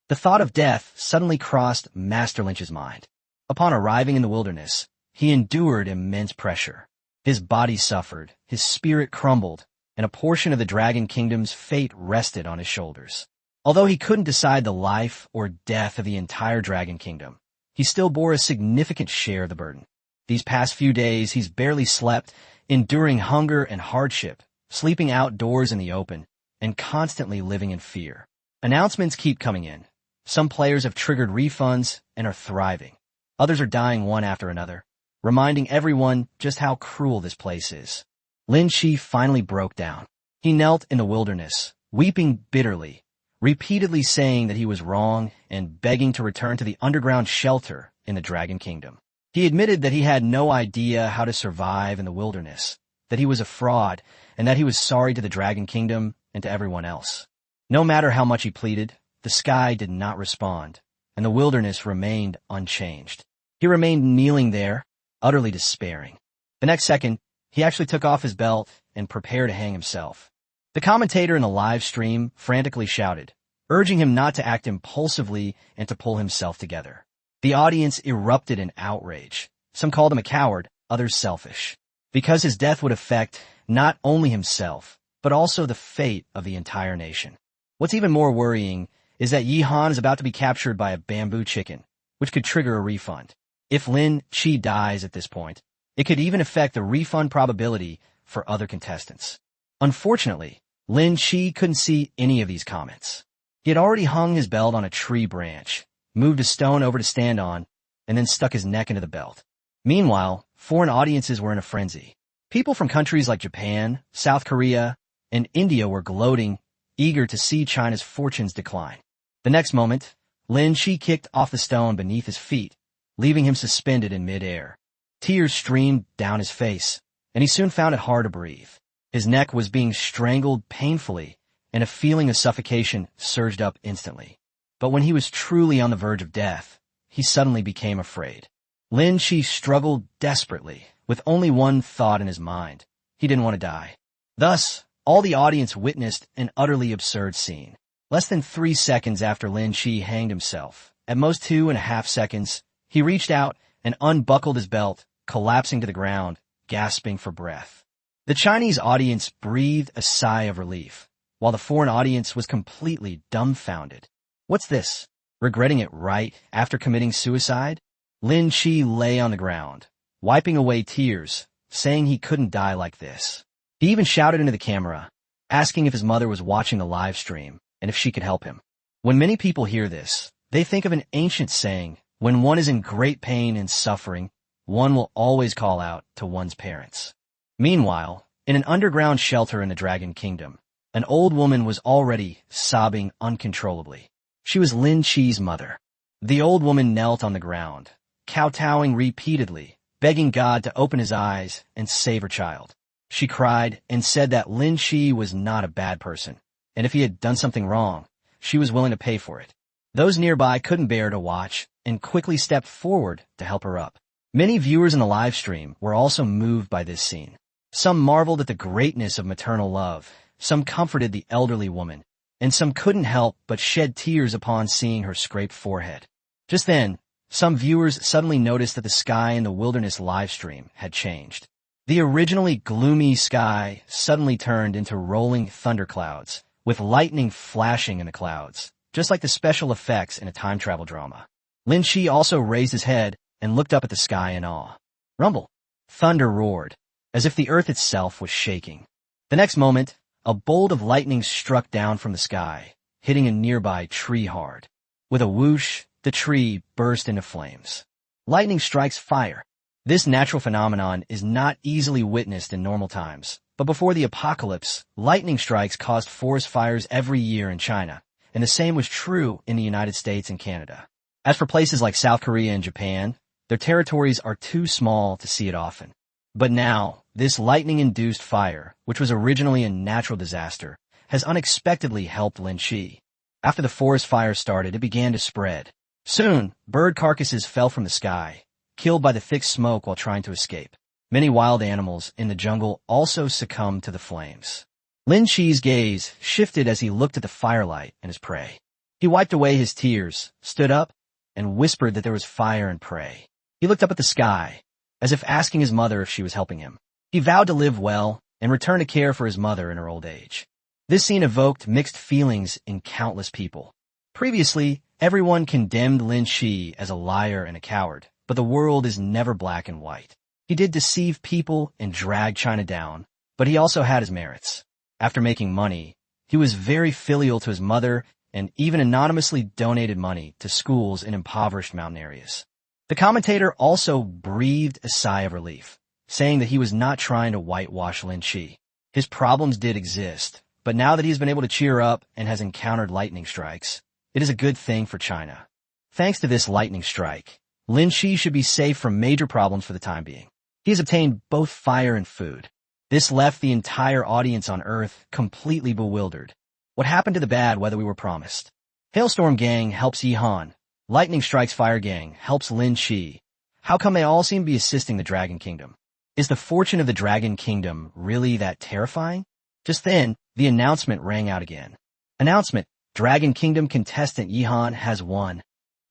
The thought of death suddenly crossed Master Lynch's mind. Upon arriving in the wilderness, he endured immense pressure. His body suffered, his spirit crumbled, and a portion of the Dragon Kingdom's fate rested on his shoulders. Although he couldn't decide the life or death of the entire Dragon Kingdom, he still bore a significant share of the burden. These past few days, he's barely slept, enduring hunger and hardship, sleeping outdoors in the open, and constantly living in fear. Announcements keep coming in. Some players have triggered refunds and are thriving. Others are dying one after another, reminding everyone just how cruel this place is. Lin Chi finally broke down. He knelt in the wilderness, weeping bitterly, repeatedly saying that he was wrong and begging to return to the underground shelter in the Dragon Kingdom. He admitted that he had no idea how to survive in the wilderness, that he was a fraud, and that he was sorry to the Dragon Kingdom and to everyone else. No matter how much he pleaded, the sky did not respond, and the wilderness remained unchanged. He remained kneeling there, utterly despairing. The next second, he actually took off his belt and prepared to hang himself. The commentator in the live stream frantically shouted, urging him not to act impulsively and to pull himself together. The audience erupted in outrage. Some called him a coward, others selfish, because his death would affect not only himself, but also the fate of the entire nation. What's even more worrying is that Yi Han is about to be captured by a bamboo chicken, which could trigger a refund. If Lin Chi dies at this point, it could even affect the refund probability for other contestants. Unfortunately, Lin Chi couldn't see any of these comments. He had already hung his belt on a tree branch, moved a stone over to stand on, and then stuck his neck into the belt. Meanwhile, foreign audiences were in a frenzy. People from countries like Japan, South Korea, and India were gloating, eager to see China's fortunes decline. The next moment, Lin Chi kicked off the stone beneath his feet, leaving him suspended in midair. Tears streamed down his face, and he soon found it hard to breathe. His neck was being strangled painfully, and a feeling of suffocation surged up instantly. But when he was truly on the verge of death, he suddenly became afraid. Lin Chi struggled desperately, with only one thought in his mind. He didn't want to die. Thus, all the audience witnessed an utterly absurd scene. Less than 3 seconds after Lin Chi hanged himself, at most 2.5 seconds, he reached out and unbuckled his belt, collapsing to the ground, gasping for breath. The Chinese audience breathed a sigh of relief, while the foreign audience was completely dumbfounded. What's this? Regretting it right after committing suicide? Lin Chi lay on the ground, wiping away tears, saying he couldn't die like this. He even shouted into the camera, asking if his mother was watching the live stream and if she could help him. When many people hear this, they think of an ancient saying, when one is in great pain and suffering, one will always call out to one's parents. Meanwhile, in an underground shelter in the Dragon Kingdom, an old woman was already sobbing uncontrollably. She was Lin Chi's mother. The old woman knelt on the ground, kowtowing repeatedly, begging God to open his eyes and save her child. She cried and said that Lin Chi was not a bad person, and if he had done something wrong, she was willing to pay for it. Those nearby couldn't bear to watch and quickly stepped forward to help her up. Many viewers in the live stream were also moved by this scene. Some marveled at the greatness of maternal love, some comforted the elderly woman, and some couldn't help but shed tears upon seeing her scraped forehead. Just then, some viewers suddenly noticed that the sky in the wilderness live stream had changed. The originally gloomy sky suddenly turned into rolling thunderclouds, with lightning flashing in the clouds, just like the special effects in a time travel drama. Lin Chi also raised his head and looked up at the sky in awe. Rumble! Thunder roared, as if the earth itself was shaking. The next moment, a bolt of lightning struck down from the sky, hitting a nearby tree hard. With a whoosh, the tree burst into flames. Lightning strikes fire. This natural phenomenon is not easily witnessed in normal times, but before the apocalypse, lightning strikes caused forest fires every year in China, and the same was true in the United States and Canada. As for places like South Korea and Japan, their territories are too small to see it often. But now, this lightning-induced fire, which was originally a natural disaster, has unexpectedly helped Linchi. After the forest fire started, it began to spread. Soon, bird carcasses fell from the sky, killed by the thick smoke while trying to escape. Many wild animals in the jungle also succumbed to the flames. Linchi's gaze shifted as he looked at the firelight and his prey. He wiped away his tears, stood up, and whispered that there was fire and prey. He looked up at the sky, as if asking his mother if she was helping him. He vowed to live well and return to care for his mother in her old age. This scene evoked mixed feelings in countless people. Previously, everyone condemned Linchi as a liar and a coward, but the world is never black and white. He did deceive people and drag China down, but he also had his merits. After making money, he was very filial to his mother and even anonymously donated money to schools in impoverished mountain areas. The commentator also breathed a sigh of relief, saying that he was not trying to whitewash Linchi. His problems did exist, but now that he has been able to cheer up and has encountered lightning strikes, it is a good thing for China. Thanks to this lightning strike, Linchi should be safe from major problems for the time being. He has obtained both fire and food. This left the entire audience on Earth completely bewildered. What happened to the bad weather we were promised? Hailstorm Gang helps Yihan. Lightning Strikes Fire Gang helps Linchi. How come they all seem to be assisting the Dragon Kingdom? Is the fortune of the Dragon Kingdom really that terrifying? Just then, the announcement rang out again. Announcement: Dragon Kingdom contestant Yihan has won.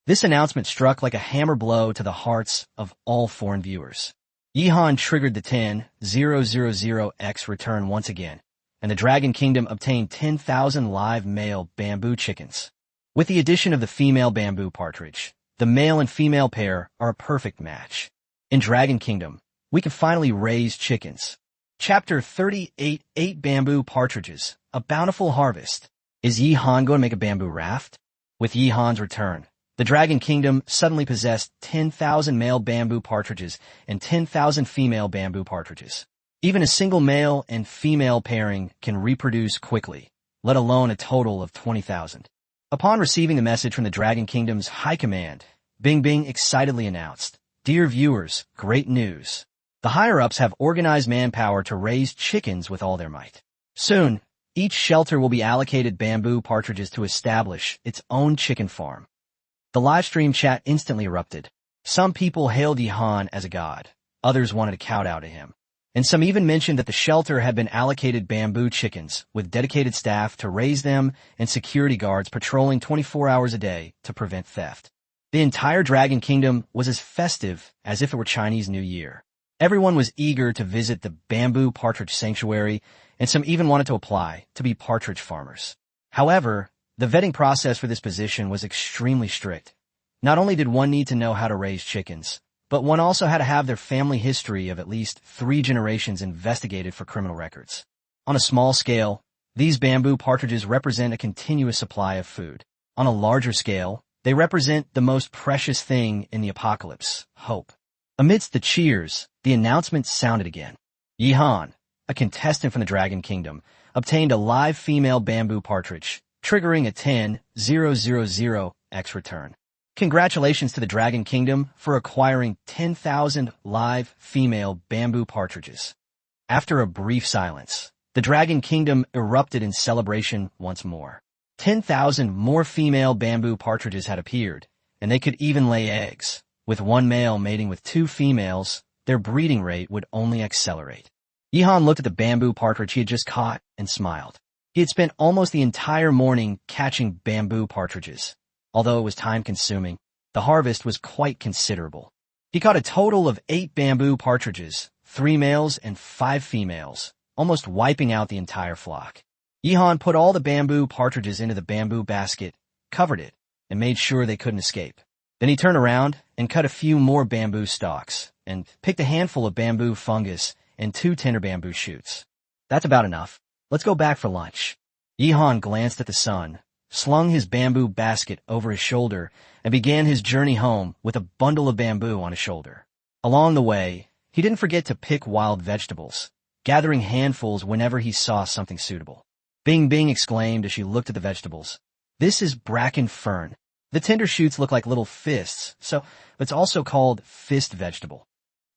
This announcement struck like a hammer blow to the hearts of all foreign viewers. Yihan triggered the 10,000X return once again, and the Dragon Kingdom obtained 10,000 live male bamboo chickens. With the addition of the female bamboo partridge, the male and female pair are a perfect match. In Dragon Kingdom, we can finally raise chickens. Chapter 38: 8 Bamboo Partridges, A Bountiful Harvest. Is Yihan going to make a bamboo raft? With Yihan's return, the Dragon Kingdom suddenly possessed 10,000 male bamboo partridges and 10,000 female bamboo partridges. Even a single male and female pairing can reproduce quickly, let alone a total of 20,000. Upon receiving the message from the Dragon Kingdom's High Command, Bing Bing excitedly announced, "Dear viewers, great news. The higher-ups have organized manpower to raise chickens with all their might. Soon, each shelter will be allocated bamboo partridges to establish its own chicken farm." The livestream chat instantly erupted. Some people hailed Yihan as a god, others wanted to kowtow to him, and some even mentioned that the shelter had been allocated bamboo chickens with dedicated staff to raise them and security guards patrolling 24 hours a day to prevent theft. The entire Dragon Kingdom was as festive as if it were Chinese New Year. Everyone was eager to visit the bamboo partridge sanctuary, and some even wanted to apply to be partridge farmers. However, the vetting process for this position was extremely strict. Not only did one need to know how to raise chickens, but one also had to have their family history of at least 3 generations investigated for criminal records. On a small scale, these bamboo partridges represent a continuous supply of food. On a larger scale, they represent the most precious thing in the apocalypse: hope. Amidst the cheers, the announcement sounded again. Yihan, a contestant from the Dragon Kingdom, obtained a live female bamboo partridge, triggering a 10,000X return. Congratulations to the Dragon Kingdom for acquiring 10,000 live female bamboo partridges. After a brief silence, the Dragon Kingdom erupted in celebration once more. 10,000 more female bamboo partridges had appeared, and they could even lay eggs. With one male mating with 2 females, their breeding rate would only accelerate. Yihan looked at the bamboo partridge he had just caught and smiled. He had spent almost the entire morning catching bamboo partridges. Although it was time-consuming, the harvest was quite considerable. He caught a total of 8 bamboo partridges, 3 males and 5 females, almost wiping out the entire flock. Yihan put all the bamboo partridges into the bamboo basket, covered it, and made sure they couldn't escape. Then he turned around and cut a few more bamboo stalks, and picked a handful of bamboo fungus and 2 tender bamboo shoots. That's about enough. Let's go back for lunch. Yihan glanced at the sun, slung his bamboo basket over his shoulder, and began his journey home with a bundle of bamboo on his shoulder. Along the way, he didn't forget to pick wild vegetables, gathering handfuls whenever he saw something suitable. Bing Bing exclaimed as she looked at the vegetables. This is bracken fern. The tender shoots look like little fists, so it's also called fist vegetable.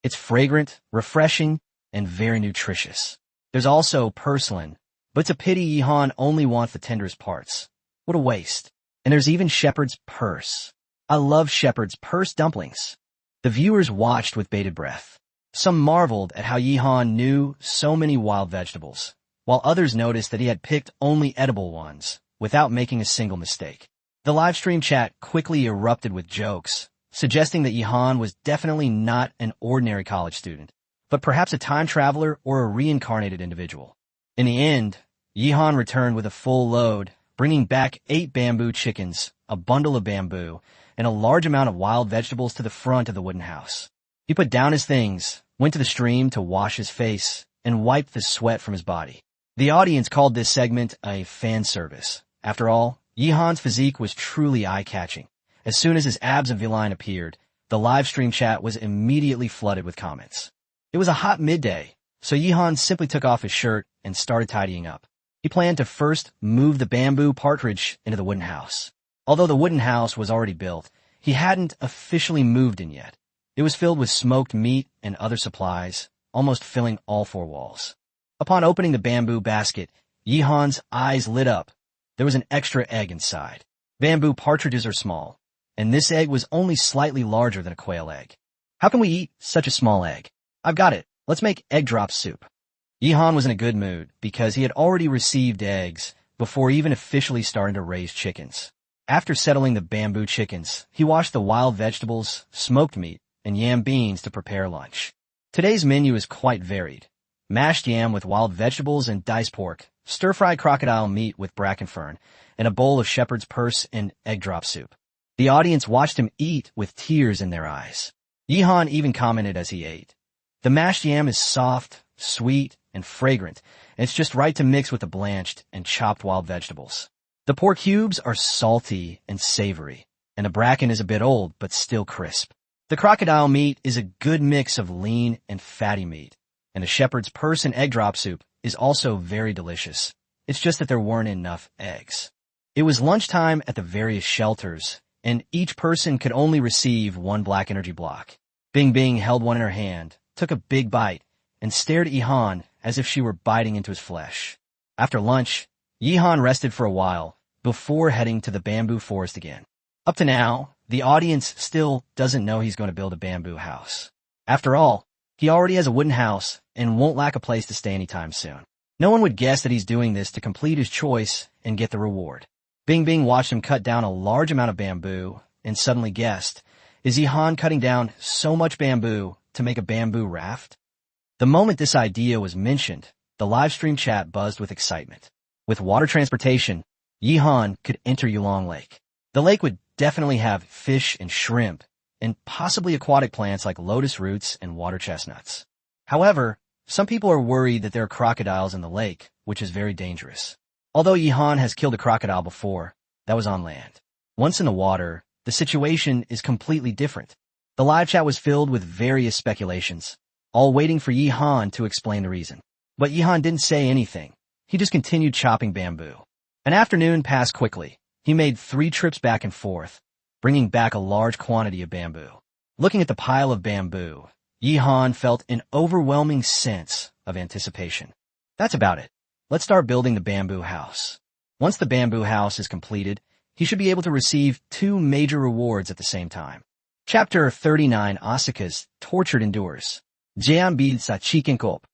It's fragrant, refreshing, and very nutritious. There's also purslane, but it's a pity Yihan only wants the tenderest parts. What a waste. And there's even shepherd's purse. I love shepherd's purse dumplings. The viewers watched with bated breath. Some marveled at how Yihan knew so many wild vegetables, while others noticed that he had picked only edible ones, without making a single mistake. The livestream chat quickly erupted with jokes, suggesting that Yihan was definitely not an ordinary college student, but perhaps a time traveler or a reincarnated individual. In the end, Yihan returned with a full load, bringing back 8 bamboo chickens, a bundle of bamboo, and a large amount of wild vegetables to the front of the wooden house. He put down his things, went to the stream to wash his face, and wiped the sweat from his body. The audience called this segment a fan service. After all, Yihan's physique was truly eye-catching. As soon as his abs and V-line appeared, the live stream chat was immediately flooded with comments. It was a hot midday, so Yihan simply took off his shirt and started tidying up. He planned to first move the bamboo partridge into the wooden house. Although the wooden house was already built, he hadn't officially moved in yet. It was filled with smoked meat and other supplies, almost filling all 4 walls. Upon opening the bamboo basket, Yihan's eyes lit up. There was an extra egg inside. Bamboo partridges are small, and this egg was only slightly larger than a quail egg. How can we eat such a small egg? I've got it. Let's make egg drop soup. Yihan was in a good mood because he had already received eggs before even officially starting to raise chickens. After settling the bamboo chickens, he washed the wild vegetables, smoked meat, and yam beans to prepare lunch. Today's menu is quite varied. Mashed yam with wild vegetables and diced pork, stir-fried crocodile meat with bracken fern, and a bowl of shepherd's purse and egg drop soup. The audience watched him eat with tears in their eyes. Yihan even commented as he ate. The mashed yam is soft, sweet, and fragrant, and it's just right to mix with the blanched and chopped wild vegetables. The pork cubes are salty and savory, and the bracken is a bit old but still crisp. The crocodile meat is a good mix of lean and fatty meat, and the shepherd's purse and egg drop soup is also very delicious. It's just that there weren't enough eggs. It was lunchtime at the various shelters, and each person could only receive 1 black energy block. Bing Bing held one in her hand, took a big bite, and stared at Yihan as if she were biting into his flesh. After lunch, Yihan rested for a while before heading to the bamboo forest again. Up to now, the audience still doesn't know he's going to build a bamboo house. After all, he already has a wooden house and won't lack a place to stay anytime soon. No one would guess that he's doing this to complete his choice and get the reward. Bing Bing watched him cut down a large amount of bamboo and suddenly guessed, is Yihan cutting down so much bamboo to make a bamboo raft? The moment this idea was mentioned, the livestream chat buzzed with excitement. With water transportation, Yihan could enter Yulong Lake. The lake would definitely have fish and shrimp, and possibly aquatic plants like lotus roots and water chestnuts. However, some people are worried that there are crocodiles in the lake, which is very dangerous. Although Yihan has killed a crocodile before, that was on land. Once in the water, the situation is completely different. The live chat was filled with various speculations, all waiting for Yihan to explain the reason. But Yihan didn't say anything. He just continued chopping bamboo. An afternoon passed quickly. He made 3 trips back and forth, bringing back a large quantity of bamboo. Looking at the pile of bamboo, Yihan felt an overwhelming sense of anticipation. That's about it. Let's start building the bamboo house. Once the bamboo house is completed, he should be able to receive 2 major rewards at the same time. Chapter 39 Asuka's Tortured Endures. Jeanbid sa chicken coop.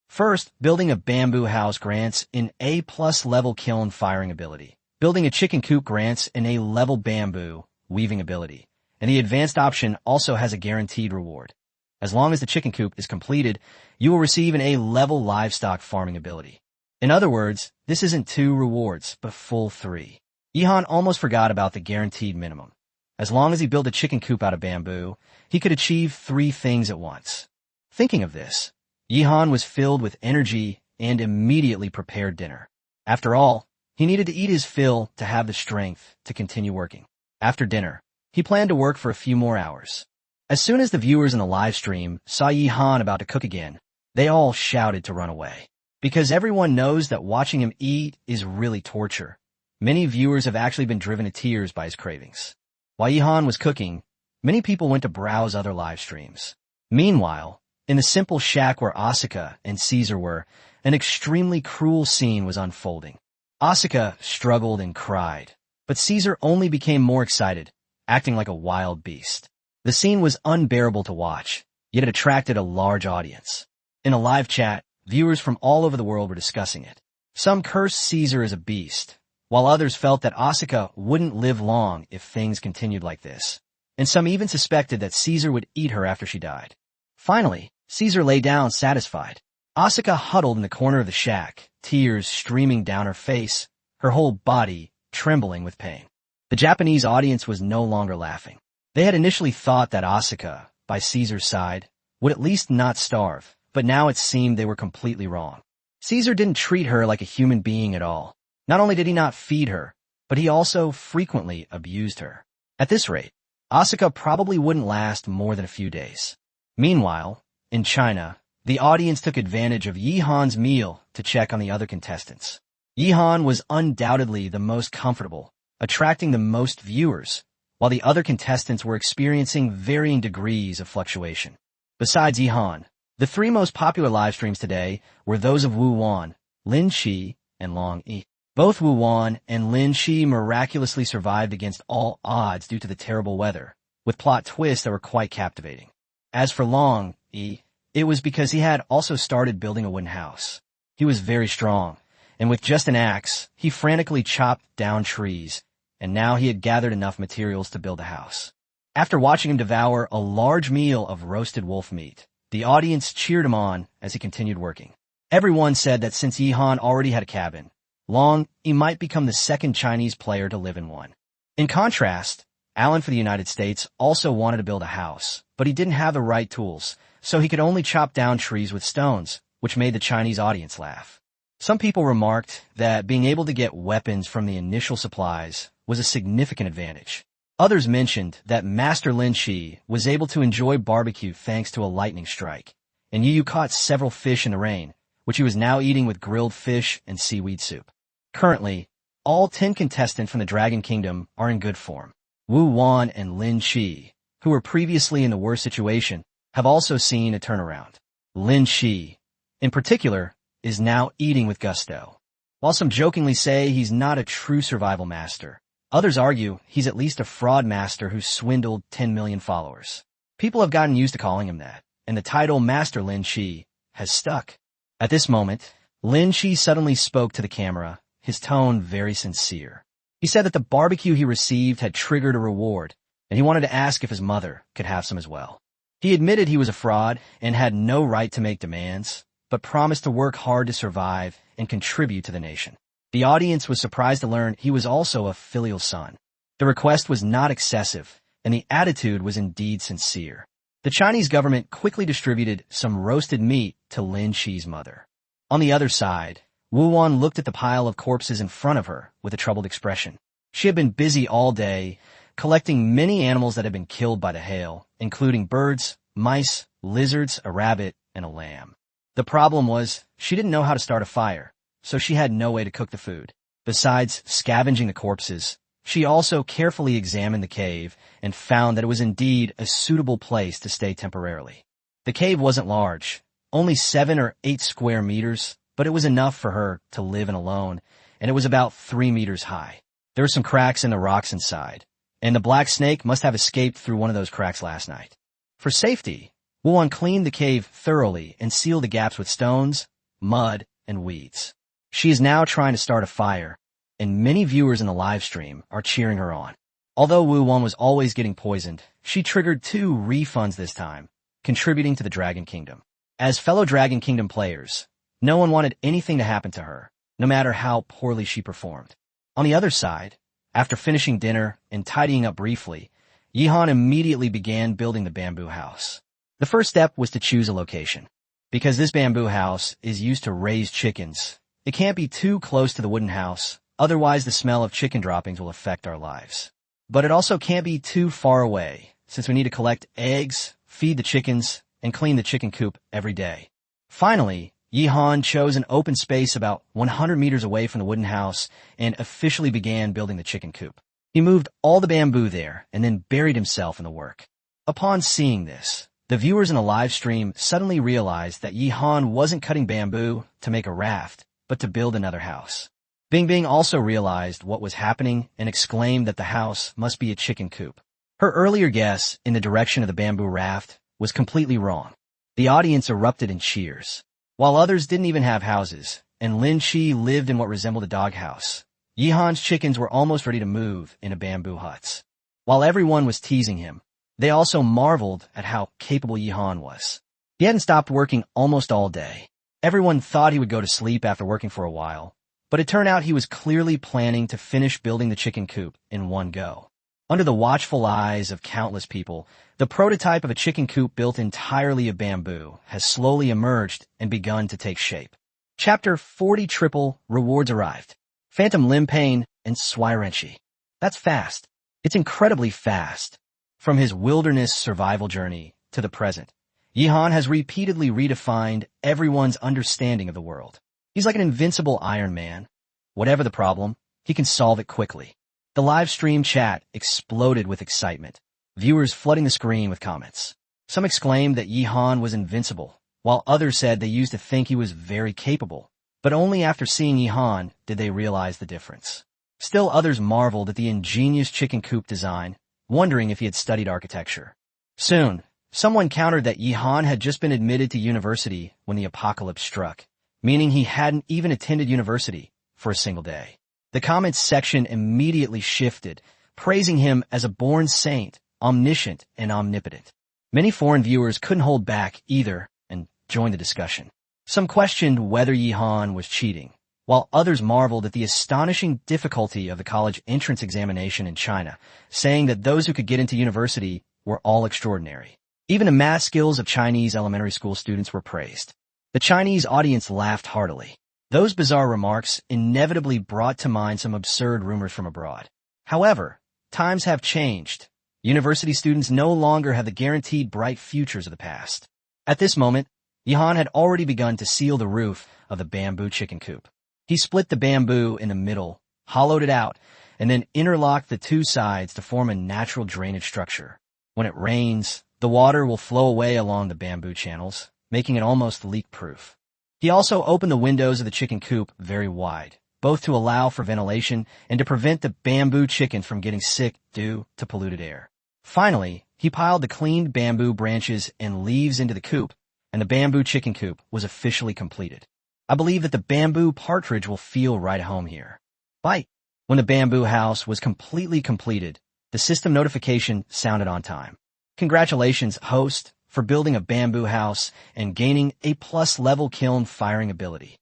First, building a bamboo house grants an A+ level kiln firing ability. Building a chicken coop grants an A level bamboo weaving ability. And the advanced option also has a guaranteed reward. As long as the chicken coop is completed, you will receive an A level livestock farming ability. In other words, this isn't 2 rewards, but full 3. Yihan almost forgot about the guaranteed minimum. As long as he built a chicken coop out of bamboo, he could achieve 3 things at once. Thinking of this, Yihan was filled with energy and immediately prepared dinner. After all, he needed to eat his fill to have the strength to continue working. After dinner, he planned to work for a few more hours. As soon as the viewers in the live stream saw Yi Han about to cook again, they all shouted to run away. Because everyone knows that watching him eat is really torture. Many viewers have actually been driven to tears by his cravings. While Yi Han was cooking, many people went to browse other live streams. Meanwhile, in the simple shack where Asuka and Caesar were, an extremely cruel scene was unfolding. Asuka struggled and cried, but Caesar only became more excited, acting like a wild beast. The scene was unbearable to watch, yet it attracted a large audience. In a live chat, viewers from all over the world were discussing it. Some cursed Caesar as a beast, while others felt that Asuka wouldn't live long if things continued like this. And some even suspected that Caesar would eat her after she died. Finally, Caesar lay down satisfied. Asuka huddled in the corner of the shack, tears streaming down her face, her whole body trembling with pain. The Japanese audience was no longer laughing. They had initially thought that Asuka, by Caesar's side, would at least not starve, but now it seemed they were completely wrong. Caesar didn't treat her like a human being at all. Not only did he not feed her, but he also frequently abused her. At this rate, Asuka probably wouldn't last more than a few days. Meanwhile, in China, the audience took advantage of Yi Han's meal to check on the other contestants. Yi Han was undoubtedly the most comfortable, attracting the most viewers, while the other contestants were experiencing varying degrees of fluctuation. Besides Yi Han, the three most popular live streams today were those of Wu Wan, Lin Shi, and Long Yi. Both Wu Wan and Lin Shi miraculously survived against all odds due to the terrible weather, with plot twists that were quite captivating. As for Long Yi, it was because he had also started building a wooden house. He was very strong, and with just an axe, he frantically chopped down trees, and now he had gathered enough materials to build a house. After watching him devour a large meal of roasted wolf meat, the audience cheered him on as he continued working. Everyone said that since Yi Han already had a cabin, Long Yi might become the second Chinese player to live in one. In contrast, Alan for the United States also wanted to build a house, but he didn't have the right tools, so he could only chop down trees with stones, which made the Chinese audience laugh. Some people remarked that being able to get weapons from the initial supplies was a significant advantage. Others mentioned that Master Lin Shi was able to enjoy barbecue thanks to a lightning strike, and Yu caught several fish in the rain, which he was now eating with grilled fish and seaweed soup. Currently, all 10 contestants from the Dragon Kingdom are in good form. Wu Wan and Lin Shi, who were previously in the worst situation, have also seen a turnaround. Lin Shi, in particular, is now eating with gusto. While some jokingly say he's not a true survival master, others argue he's at least a fraud master who swindled 10 million followers. People have gotten used to calling him that, and the title Master Lin Shi has stuck. At this moment, Lin Shi suddenly spoke to the camera, his tone very sincere. He said that the barbecue he received had triggered a reward, and he wanted to ask if his mother could have some as well. He admitted he was a fraud and had no right to make demands, but promised to work hard to survive and contribute to the nation. The audience was surprised to learn he was also a filial son. The request was not excessive, and the attitude was indeed sincere. The Chinese government quickly distributed some roasted meat to Lin Shi's mother. On the other side, Wu Wan looked at the pile of corpses in front of her with a troubled expression. She had been busy all day, collecting many animals that had been killed by the hail, including birds, mice, lizards, a rabbit, and a lamb. The problem was, she didn't know how to start a fire, so she had no way to cook the food. Besides scavenging the corpses, she also carefully examined the cave and found that it was indeed a suitable place to stay temporarily. The cave wasn't large, only 7 or 8 square meters, but it was enough for her to live in alone, and it was about 3 meters high. There were some cracks in the rocks inside, and the black snake must have escaped through one of those cracks last night. For safety, Wuan cleaned the cave thoroughly and sealed the gaps with stones, mud, and weeds. She is now trying to start a fire, and many viewers in the live stream are cheering her on. Although Wu Wan was always getting poisoned, she triggered 2 refunds this time, contributing to the Dragon Kingdom. As fellow Dragon Kingdom players, no one wanted anything to happen to her, no matter how poorly she performed. On the other side, after finishing dinner and tidying up briefly, Yi Han immediately began building the bamboo house. The first step was to choose a location. Because this bamboo house is used to raise chickens, it can't be too close to the wooden house, otherwise the smell of chicken droppings will affect our lives. But it also can't be too far away, since we need to collect eggs, feed the chickens, and clean the chicken coop every day. Finally, Yihan chose an open space about 100 meters away from the wooden house and officially began building the chicken coop. He moved all the bamboo there and then buried himself in the work. Upon seeing this, the viewers in the live stream suddenly realized that Yihan wasn't cutting bamboo to make a raft, but to build another house. Bing also realized what was happening and exclaimed that the house must be a chicken coop. Her earlier guess in the direction of the bamboo raft was completely wrong. The audience erupted in cheers. While others didn't even have houses, and Lin Chi lived in what resembled a doghouse, Yihan's chickens were almost ready to move into bamboo huts. While everyone was teasing him, they also marveled at how capable Yihan was. He hadn't stopped working almost all day. Everyone thought he would go to sleep after working for a while, but it turned out he was clearly planning to finish building the chicken coop in one go. Under the watchful eyes of countless people, the prototype of a chicken coop built entirely of bamboo has slowly emerged and begun to take shape. Chapter 40 Triple Rewards arrived. Phantom Limb Pain and Swirenchi. That's fast. It's incredibly fast. From his wilderness survival journey to the present, Yihan has repeatedly redefined everyone's understanding of the world. He's like an invincible Iron Man. Whatever the problem, he can solve it quickly. The live stream chat exploded with excitement, viewers flooding the screen with comments. Some exclaimed that Yihan was invincible, while others said they used to think he was very capable, but only after seeing Yihan did they realize the difference. Still others marveled at the ingenious chicken coop design, wondering if he had studied architecture. Soon, someone countered that Yihan had just been admitted to university when the apocalypse struck, meaning he hadn't even attended university for a single day. The comments section immediately shifted, praising him as a born saint, omniscient, and omnipotent. Many foreign viewers couldn't hold back either and joined the discussion. Some questioned whether Yihan was cheating, while others marveled at the astonishing difficulty of the college entrance examination in China, saying that those who could get into university were all extraordinary. Even the math skills of Chinese elementary school students were praised. The Chinese audience laughed heartily. Those bizarre remarks inevitably brought to mind some absurd rumors from abroad. However, times have changed. University students no longer have the guaranteed bright futures of the past. At this moment, Yihan had already begun to seal the roof of the bamboo chicken coop. He split the bamboo in the middle, hollowed it out, and then interlocked the two sides to form a natural drainage structure. When it rains, the water will flow away along the bamboo channels, making it almost leak-proof. He also opened the windows of the chicken coop very wide, both to allow for ventilation and to prevent the bamboo chickens from getting sick due to polluted air. Finally, he piled the cleaned bamboo branches and leaves into the coop, and the bamboo chicken coop was officially completed. I believe that the bamboo partridge will feel right at home here. Bite! When the bamboo house was completely completed, the system notification sounded on time. Congratulations, host, for building a bamboo house and gaining A+ level kiln firing ability.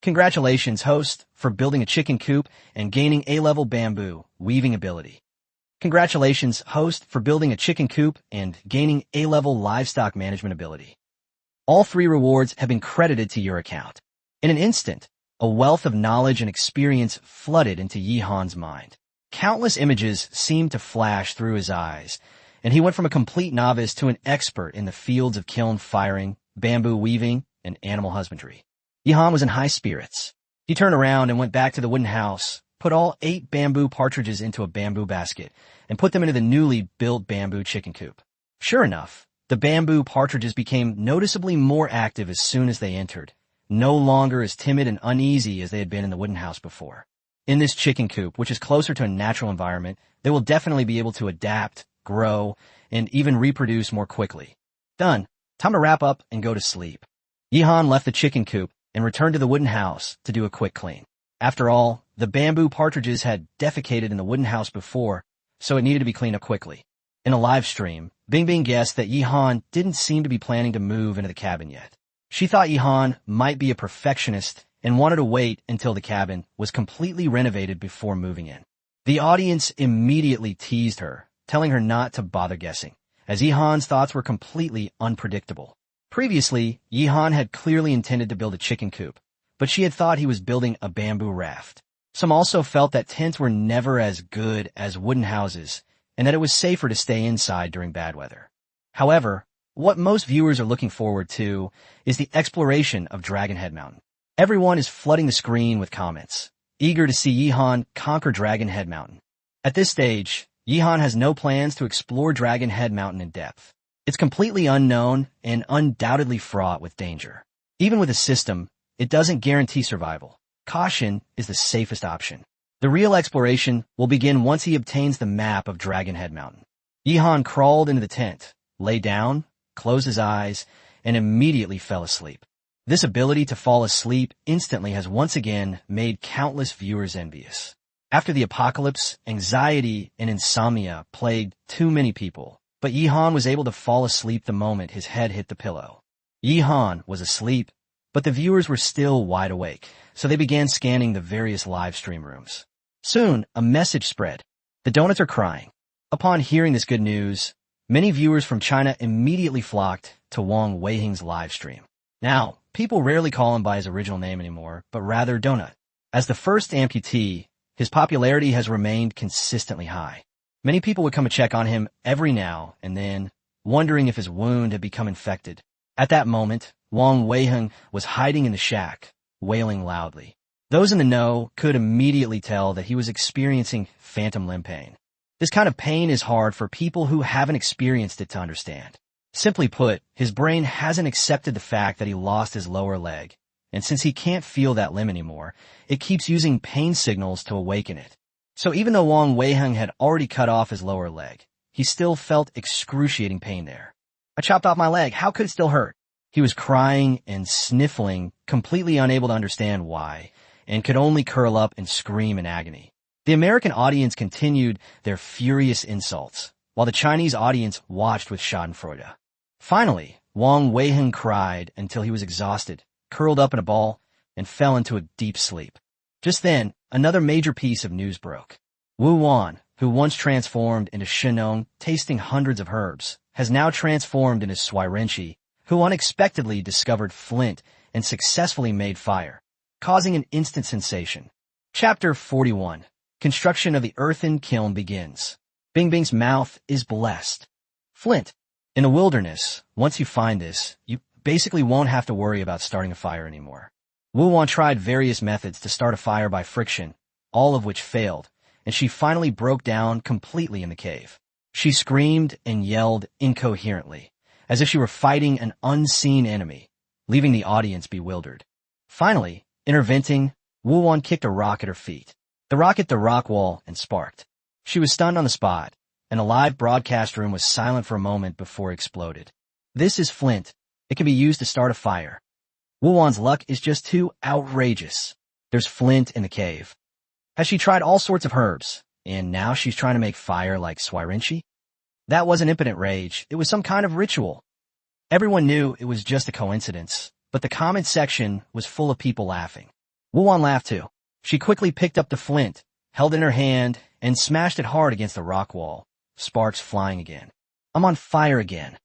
Congratulations, host, for building a chicken coop and gaining A-level bamboo weaving ability. Congratulations, host, for building a chicken coop and gaining A-level livestock management ability. All 3 rewards have been credited to your account. In an instant, a wealth of knowledge and experience flooded into Yihan's mind. Countless images seemed to flash through his eyes, and he went from a complete novice to an expert in the fields of kiln firing, bamboo weaving, and animal husbandry. Yihan was in high spirits. He turned around and went back to the wooden house, put all 8 bamboo partridges into a bamboo basket, and put them into the newly built bamboo chicken coop. Sure enough, the bamboo partridges became noticeably more active as soon as they entered, no longer as timid and uneasy as they had been in the wooden house before. In this chicken coop, which is closer to a natural environment, they will definitely be able to adapt, grow, and even reproduce more quickly. Done. Time to wrap up and go to sleep. Yihan left the chicken coop and returned to the wooden house to do a quick clean. After all, the bamboo partridges had defecated in the wooden house before, so it needed to be cleaned up quickly. In a live stream, Bing guessed that Yihan didn't seem to be planning to move into the cabin yet. She thought Yihan might be a perfectionist and wanted to wait until the cabin was completely renovated before moving in. The audience immediately teased her, telling her not to bother guessing, as Yihan's thoughts were completely unpredictable. Previously, Yihan had clearly intended to build a chicken coop, but she had thought he was building a bamboo raft. Some also felt that tents were never as good as wooden houses, and that it was safer to stay inside during bad weather. However, what most viewers are looking forward to is the exploration of Dragonhead Mountain. Everyone is flooding the screen with comments, eager to see Yihan conquer Dragonhead Mountain. At this stage, Yihan has no plans to explore Dragonhead Mountain in depth. It's completely unknown and undoubtedly fraught with danger. Even with a system, it doesn't guarantee survival. Caution is the safest option. The real exploration will begin once he obtains the map of Dragonhead Mountain. Yihan crawled into the tent, lay down, closed his eyes, and immediately fell asleep. This ability to fall asleep instantly has once again made countless viewers envious. After the apocalypse, anxiety and insomnia plagued too many people, but Yihan was able to fall asleep the moment his head hit the pillow. Yihan was asleep, but the viewers were still wide awake, so they began scanning the various live stream rooms. Soon, a message spread. The donuts are crying. Upon hearing this good news, many viewers from China immediately flocked to Wang Weiheng's live stream. Now, people rarely call him by his original name anymore, but rather Donut. As the first amputee, his popularity has remained consistently high. Many people would come to check on him every now and then, wondering if his wound had become infected. At that moment, Wang Weiheng was hiding in the shack, wailing loudly. Those in the know could immediately tell that he was experiencing phantom limb pain. This kind of pain is hard for people who haven't experienced it to understand. Simply put, his brain hasn't accepted the fact that he lost his lower leg, and since he can't feel that limb anymore, it keeps using pain signals to awaken it. So even though Wang Weiheng had already cut off his lower leg, he still felt excruciating pain there. I chopped off my leg. How could it still hurt? He was crying and sniffling, completely unable to understand why, and could only curl up and scream in agony. The American audience continued their furious insults, while the Chinese audience watched with schadenfreude. Finally, Wang Weiheng cried until he was exhausted, curled up in a ball, and fell into a deep sleep. Just then, another major piece of news broke. Wu Wan, who once transformed into Shenong, tasting hundreds of herbs, has now transformed into Swirenchi, who unexpectedly discovered flint and successfully made fire, causing an instant sensation. Chapter 41. Construction of the earthen kiln begins. Bing Bing's mouth is blessed. Flint. In the wilderness, once you find this, you basically won't have to worry about starting a fire anymore. Wu Wan tried various methods to start a fire by friction, all of which failed, and she finally broke down completely in the cave. She screamed and yelled incoherently, as if she were fighting an unseen enemy, leaving the audience bewildered. Finally, interventing, Wu Wan kicked a rock at her feet. The rock hit the rock wall and sparked. She was stunned on the spot, and the live broadcast room was silent for a moment before it exploded. This is flint. It can be used to start a fire. Wu Wan's luck is just too outrageous. There's flint in the cave. Has she tried all sorts of herbs, and now she's trying to make fire like Swirenchi? That wasn't impotent rage, it was some kind of ritual. Everyone knew it was just a coincidence, but the comment section was full of people laughing. Wu Wan laughed too. She quickly picked up the flint, held it in her hand, and smashed it hard against the rock wall, sparks flying again. I'm on fire again.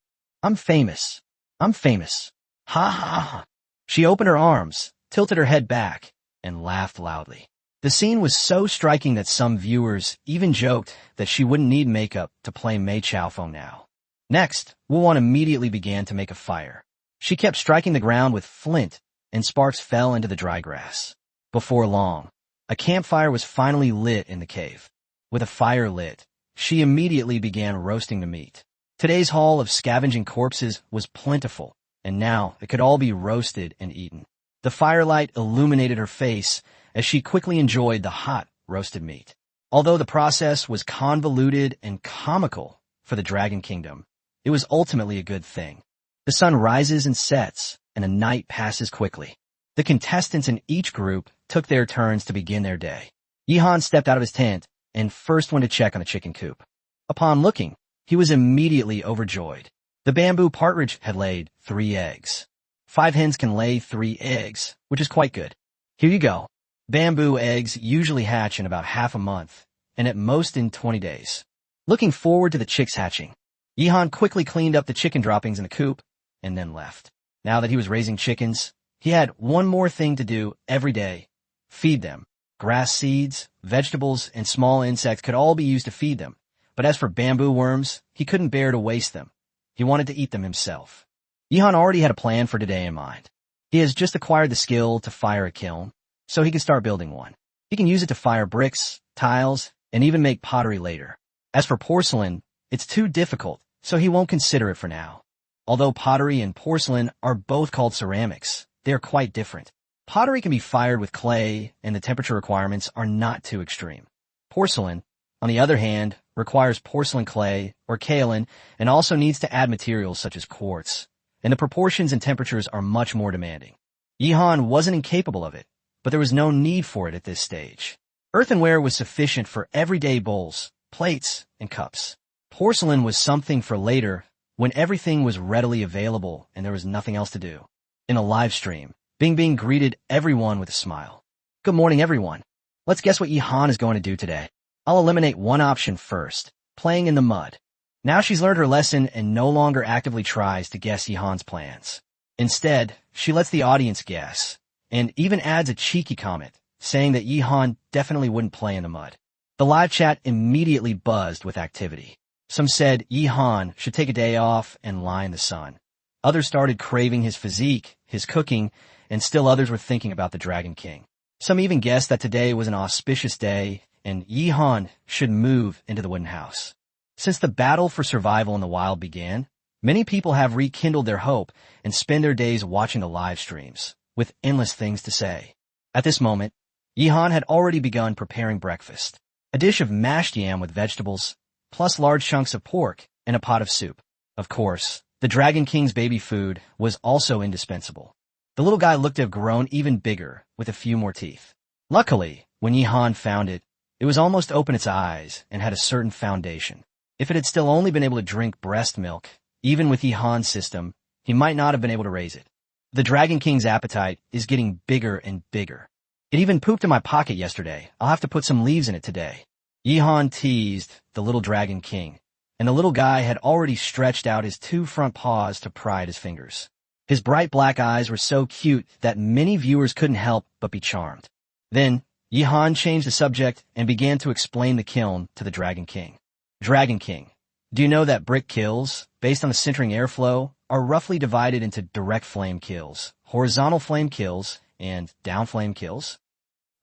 I'm famous. I'm famous. Ha ha ha. She opened her arms, tilted her head back, and laughed loudly. The scene was so striking that some viewers even joked that she wouldn't need makeup to play Mei Chaofeng now. Next, Wu Wan immediately began to make a fire. She kept striking the ground with flint, and sparks fell into the dry grass. Before long, a campfire was finally lit in the cave. With a fire lit, she immediately began roasting the meat. Today's haul of scavenging corpses was plentiful, and now it could all be roasted and eaten. The firelight illuminated her face as she quickly enjoyed the hot, roasted meat. Although the process was convoluted and comical for the Dragon Kingdom, it was ultimately a good thing. The sun rises and sets, and the night passes quickly. The contestants in each group took their turns to begin their day. Yihan stepped out of his tent and first went to check on the chicken coop. Upon looking, he was immediately overjoyed. The bamboo partridge had laid 3 eggs. 5 hens can lay 3 eggs, which is quite good. Here you go. Bamboo eggs usually hatch in about half a month, and at most in 20 days. Looking forward to the chicks hatching, Yihan quickly cleaned up the chicken droppings in the coop and then left. Now that he was raising chickens, he had one more thing to do every day: feed them. Grass seeds, vegetables, and small insects could all be used to feed them, but as for bamboo worms, he couldn't bear to waste them. He wanted to eat them himself. Yihan already had a plan for today in mind. He has just acquired the skill to fire a kiln, so he can start building one. He can use it to fire bricks, tiles, and even make pottery later. As for porcelain, it's too difficult, so he won't consider it for now. Although pottery and porcelain are both called ceramics, they are quite different. Pottery can be fired with clay, and the temperature requirements are not too extreme. Porcelain, on the other hand, requires porcelain clay, or kaolin, and also needs to add materials such as quartz, and the proportions and temperatures are much more demanding. Yihan wasn't incapable of it, but there was no need for it at this stage. Earthenware was sufficient for everyday bowls, plates, and cups. Porcelain was something for later, when everything was readily available and there was nothing else to do. In a live stream, Bing greeted everyone with a smile. Good morning, everyone. Let's guess what Yihan is going to do today. I'll eliminate one option first: playing in the mud. Now she's learned her lesson and no longer actively tries to guess Yihan's plans. Instead, she lets the audience guess, and even adds a cheeky comment, saying that Yihan definitely wouldn't play in the mud. The live chat immediately buzzed with activity. Some said Yihan should take a day off and lie in the sun. Others started craving his physique, his cooking, and still others were thinking about the Dragon King. Some even guessed that today was an auspicious day and Yihan should move into the wooden house. Since the battle for survival in the wild began, many people have rekindled their hope and spend their days watching the live streams, with endless things to say. At this moment, Yihan had already begun preparing breakfast: a dish of mashed yam with vegetables, plus large chunks of pork and a pot of soup. Of course, the Dragon King's baby food was also indispensable. The little guy looked to have grown even bigger, with a few more teeth. Luckily, when Yihan found it, it was almost open its eyes and had a certain foundation. If it had still only been able to drink breast milk, even with Yihan's system, he might not have been able to raise it. The Dragon King's appetite is getting bigger and bigger. It even pooped in my pocket yesterday. I'll have to put some leaves in it today. Yihan teased the little Dragon King, and the little guy had already stretched out his two front paws to pry at his fingers. His bright black eyes were so cute that many viewers couldn't help but be charmed. Then, Yihan changed the subject and began to explain the kiln to the Dragon King. Dragon King, do you know that brick kilns, based on the centering airflow, are roughly divided into direct flame kilns, horizontal flame kilns, and down flame kilns?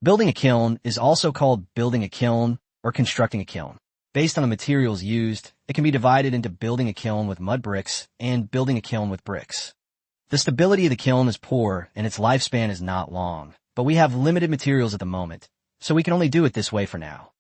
Building a kiln is also called building a kiln or constructing a kiln. Based on the materials used, it can be divided into building a kiln with mud bricks and building a kiln with bricks. The stability of the kiln is poor and its lifespan is not long, but we have limited materials at the moment, so we can only do it this way for now.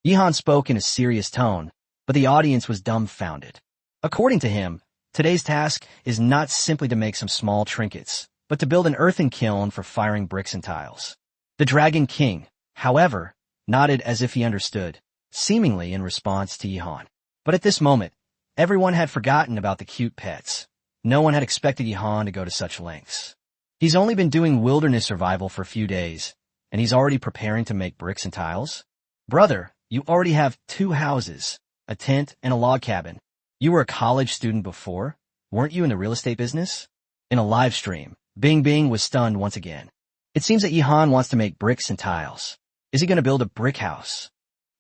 Yihan spoke in a serious tone, but the audience was dumbfounded. According to him, today's task is not simply to make some small trinkets, but to build an earthen kiln for firing bricks and tiles. The Dragon King, however, nodded as if he understood, seemingly in response to Yihan. But at this moment, everyone had forgotten about the cute pets. No one had expected Yihan to go to such lengths. He's only been doing wilderness survival for a few days, and he's already preparing to make bricks and tiles? Brother, you already have 2 houses, a tent, and a log cabin. You were a college student before? Weren't you in the real estate business? In a live stream, Bing was stunned once again. It seems that Yihan wants to make bricks and tiles. Is he going to build a brick house?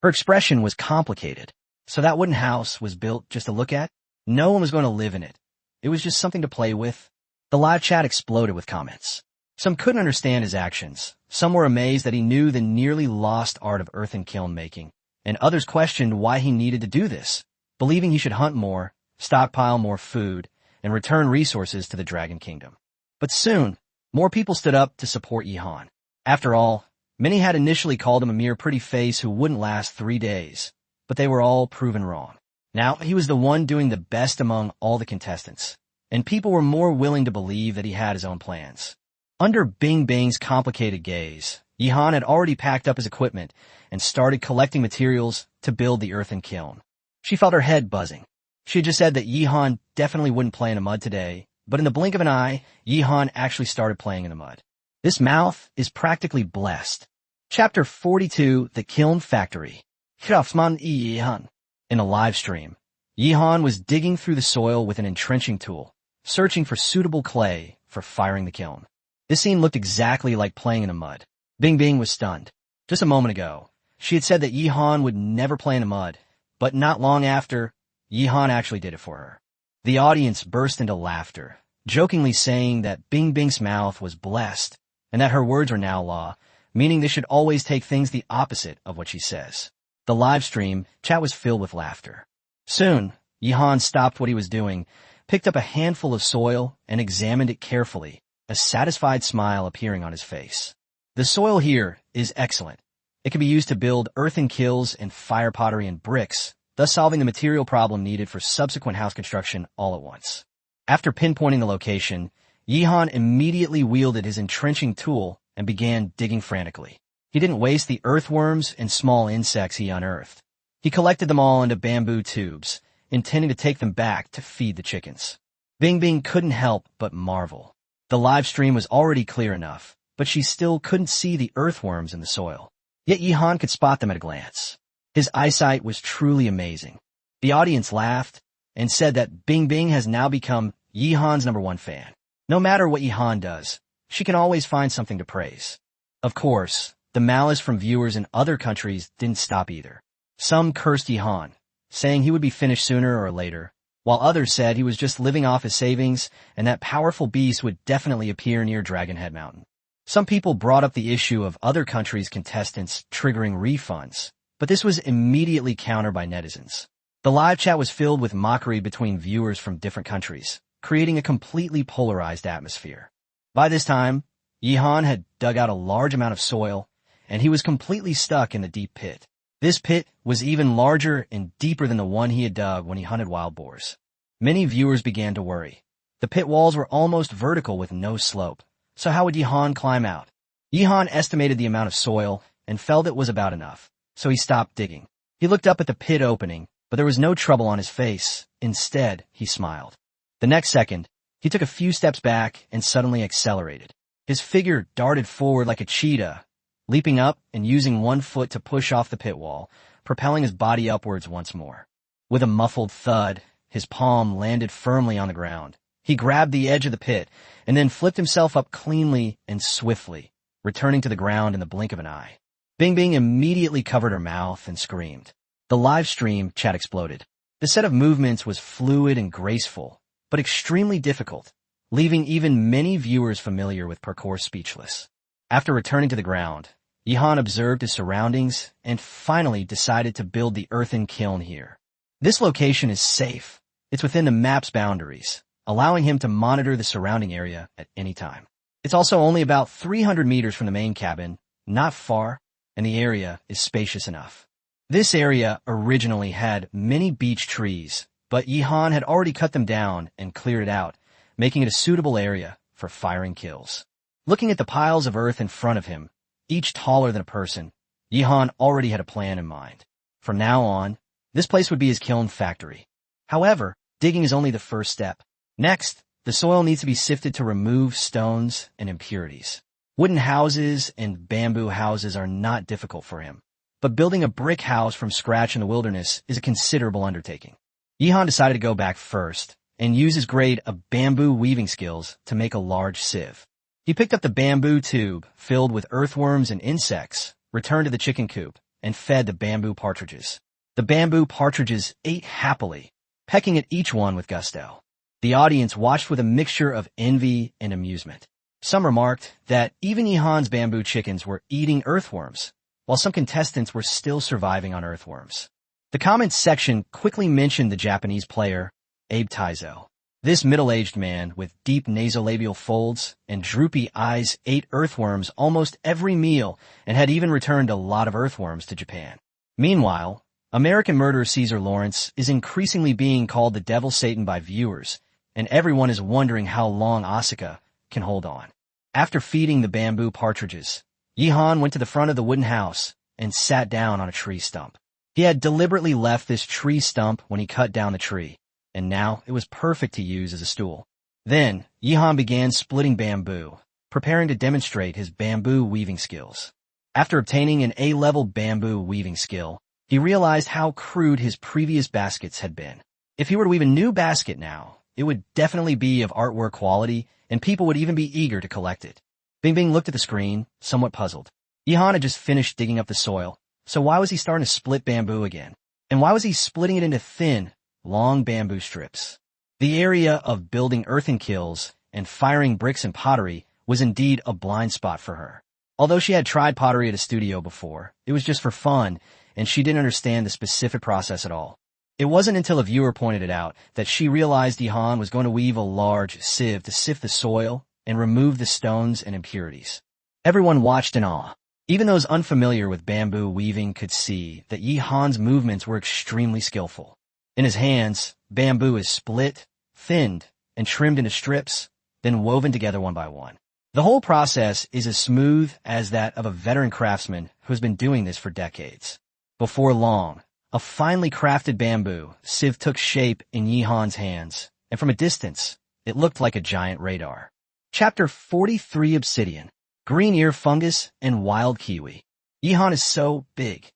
Her expression was complicated. So that wooden house was built just to look at? No one was going to live in it. It was just something to play with. The live chat exploded with comments. Some couldn't understand his actions. Some were amazed that he knew the nearly lost art of earthen kiln making, and others questioned why he needed to do this, believing he should hunt more, stockpile more food, and return resources to the Dragon Kingdom. But soon, more people stood up to support Yihan. After all, many had initially called him a mere pretty face who wouldn't last 3 days, but they were all proven wrong. Now he was the one doing the best among all the contestants, and people were more willing to believe that he had his own plans. Under Bing's complicated gaze, Yihan had already packed up his equipment and started collecting materials to build the earthen kiln. She felt her head buzzing. She had just said that Yihan definitely wouldn't play in the mud today, but in the blink of an eye, Yihan actually started playing in the mud. This mouth is practically blessed. Chapter 42, The Kiln Factory. Craftsman Yihan. In a live stream, Yihan was digging through the soil with an entrenching tool, searching for suitable clay for firing the kiln. This scene looked exactly like playing in the mud. Bing Bing was stunned. Just a moment ago, she had said that Yihan would never play in the mud, but not long after, Yihan actually did it for her. The audience burst into laughter, jokingly saying that Bing Bing's mouth was blessed and that her words are now law, meaning they should always take things the opposite of what she says. The live stream chat was filled with laughter. Soon, Yihan stopped what he was doing, picked up a handful of soil, and examined it carefully, a satisfied smile appearing on his face. The soil here is excellent. It can be used to build earthen kilns and fire pottery and bricks, thus solving the material problem needed for subsequent house construction all at once. After pinpointing the location, Yihan immediately wielded his entrenching tool and began digging frantically. He didn't waste the earthworms and small insects he unearthed. He collected them all into bamboo tubes, intending to take them back to feed the chickens. Bing Bing couldn't help but marvel. The live stream was already clear enough, but she still couldn't see the earthworms in the soil. Yet Yihan could spot them at a glance. His eyesight was truly amazing. The audience laughed and said that Bing Bing has now become Yihan's #1 fan. No matter what Yihan does, she can always find something to praise. Of course, the malice from viewers in other countries didn't stop either. Some cursed Yihan, saying he would be finished sooner or later, while others said he was just living off his savings and that powerful beasts would definitely appear near Dragonhead Mountain. Some people brought up the issue of other countries' contestants triggering refunds, but this was immediately countered by netizens. The live chat was filled with mockery between viewers from different countries, creating a completely polarized atmosphere. By this time, Yihan had dug out a large amount of soil, and he was completely stuck in the deep pit. This pit was even larger and deeper than the one he had dug when he hunted wild boars. Many viewers began to worry. The pit walls were almost vertical with no slope, so how would Yihan climb out? Yihan estimated the amount of soil and felt it was about enough, so he stopped digging. He looked up at the pit opening, but there was no trouble on his face. Instead, he smiled. The next second, he took a few steps back and suddenly accelerated. His figure darted forward like a cheetah, leaping up and using one foot to push off the pit wall, propelling his body upwards once more. With a muffled thud, his palm landed firmly on the ground. He grabbed the edge of the pit and then flipped himself up cleanly and swiftly, returning to the ground in the blink of an eye. Bing Bing immediately covered her mouth and screamed. The live stream chat exploded. The set of movements was fluid and graceful, but extremely difficult, leaving even many viewers familiar with parkour speechless. After returning to the ground, Yihan observed his surroundings and finally decided to build the earthen kiln here. This location is safe. It's within the map's boundaries, allowing him to monitor the surrounding area at any time. It's also only about 300 meters from the main cabin, not far, and the area is spacious enough. This area originally had many beech trees, but Yihan had already cut them down and cleared it out, making it a suitable area for firing kills. Looking at the piles of earth in front of him, each taller than a person, Yihan already had a plan in mind. From now on, this place would be his kiln factory. However, digging is only the first step. Next, the soil needs to be sifted to remove stones and impurities. Wooden houses and bamboo houses are not difficult for him, but building a brick house from scratch in the wilderness is a considerable undertaking. Yihan decided to go back first and use his grade of bamboo weaving skills to make a large sieve. He picked up the bamboo tube filled with earthworms and insects, returned to the chicken coop, and fed the bamboo partridges. The bamboo partridges ate happily, pecking at each one with gusto. The audience watched with a mixture of envy and amusement. Some remarked that even Yihan's bamboo chickens were eating earthworms, while some contestants were still surviving on earthworms. The comments section quickly mentioned the Japanese player, Abe Taizo. This middle-aged man with deep nasolabial folds and droopy eyes ate earthworms almost every meal and had even returned a lot of earthworms to Japan. Meanwhile, American murderer Caesar Lawrence is increasingly being called the Devil Satan by viewers, and everyone is wondering how long Asuka can hold on. After feeding the bamboo partridges, Yihan went to the front of the wooden house and sat down on a tree stump. He had deliberately left this tree stump when he cut down the tree, and now it was perfect to use as a stool. Then, Yihan began splitting bamboo, preparing to demonstrate his bamboo weaving skills. After obtaining an A-level bamboo weaving skill, he realized how crude his previous baskets had been. If he were to weave a new basket now, it would definitely be of artwork quality, and people would even be eager to collect it. Bing Bing looked at the screen, somewhat puzzled. Yihan had just finished digging up the soil, so why was he starting to split bamboo again? And why was he splitting it into thin, long bamboo strips? The area of building earthen kilns and firing bricks and pottery was indeed a blind spot for her. Although she had tried pottery at a studio before, it was just for fun, and she didn't understand the specific process at all. It wasn't until a viewer pointed it out that she realized Yihan was going to weave a large sieve to sift the soil and remove the stones and impurities. Everyone watched in awe. Even those unfamiliar with bamboo weaving could see that Yihan's movements were extremely skillful. In his hands, bamboo is split, thinned, and trimmed into strips, then woven together one by one. The whole process is as smooth as that of a veteran craftsman who has been doing this for decades. Before long, a finely crafted bamboo sieve took shape in Yihan's hands, and from a distance, it looked like a giant radar. Chapter 43 Obsidian, Green Ear Fungus, and Wild Kiwi. Yihan is so big.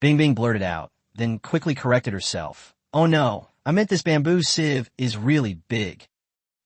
Bing Bing blurted out, then quickly corrected herself. Oh no, I meant this bamboo sieve is really big.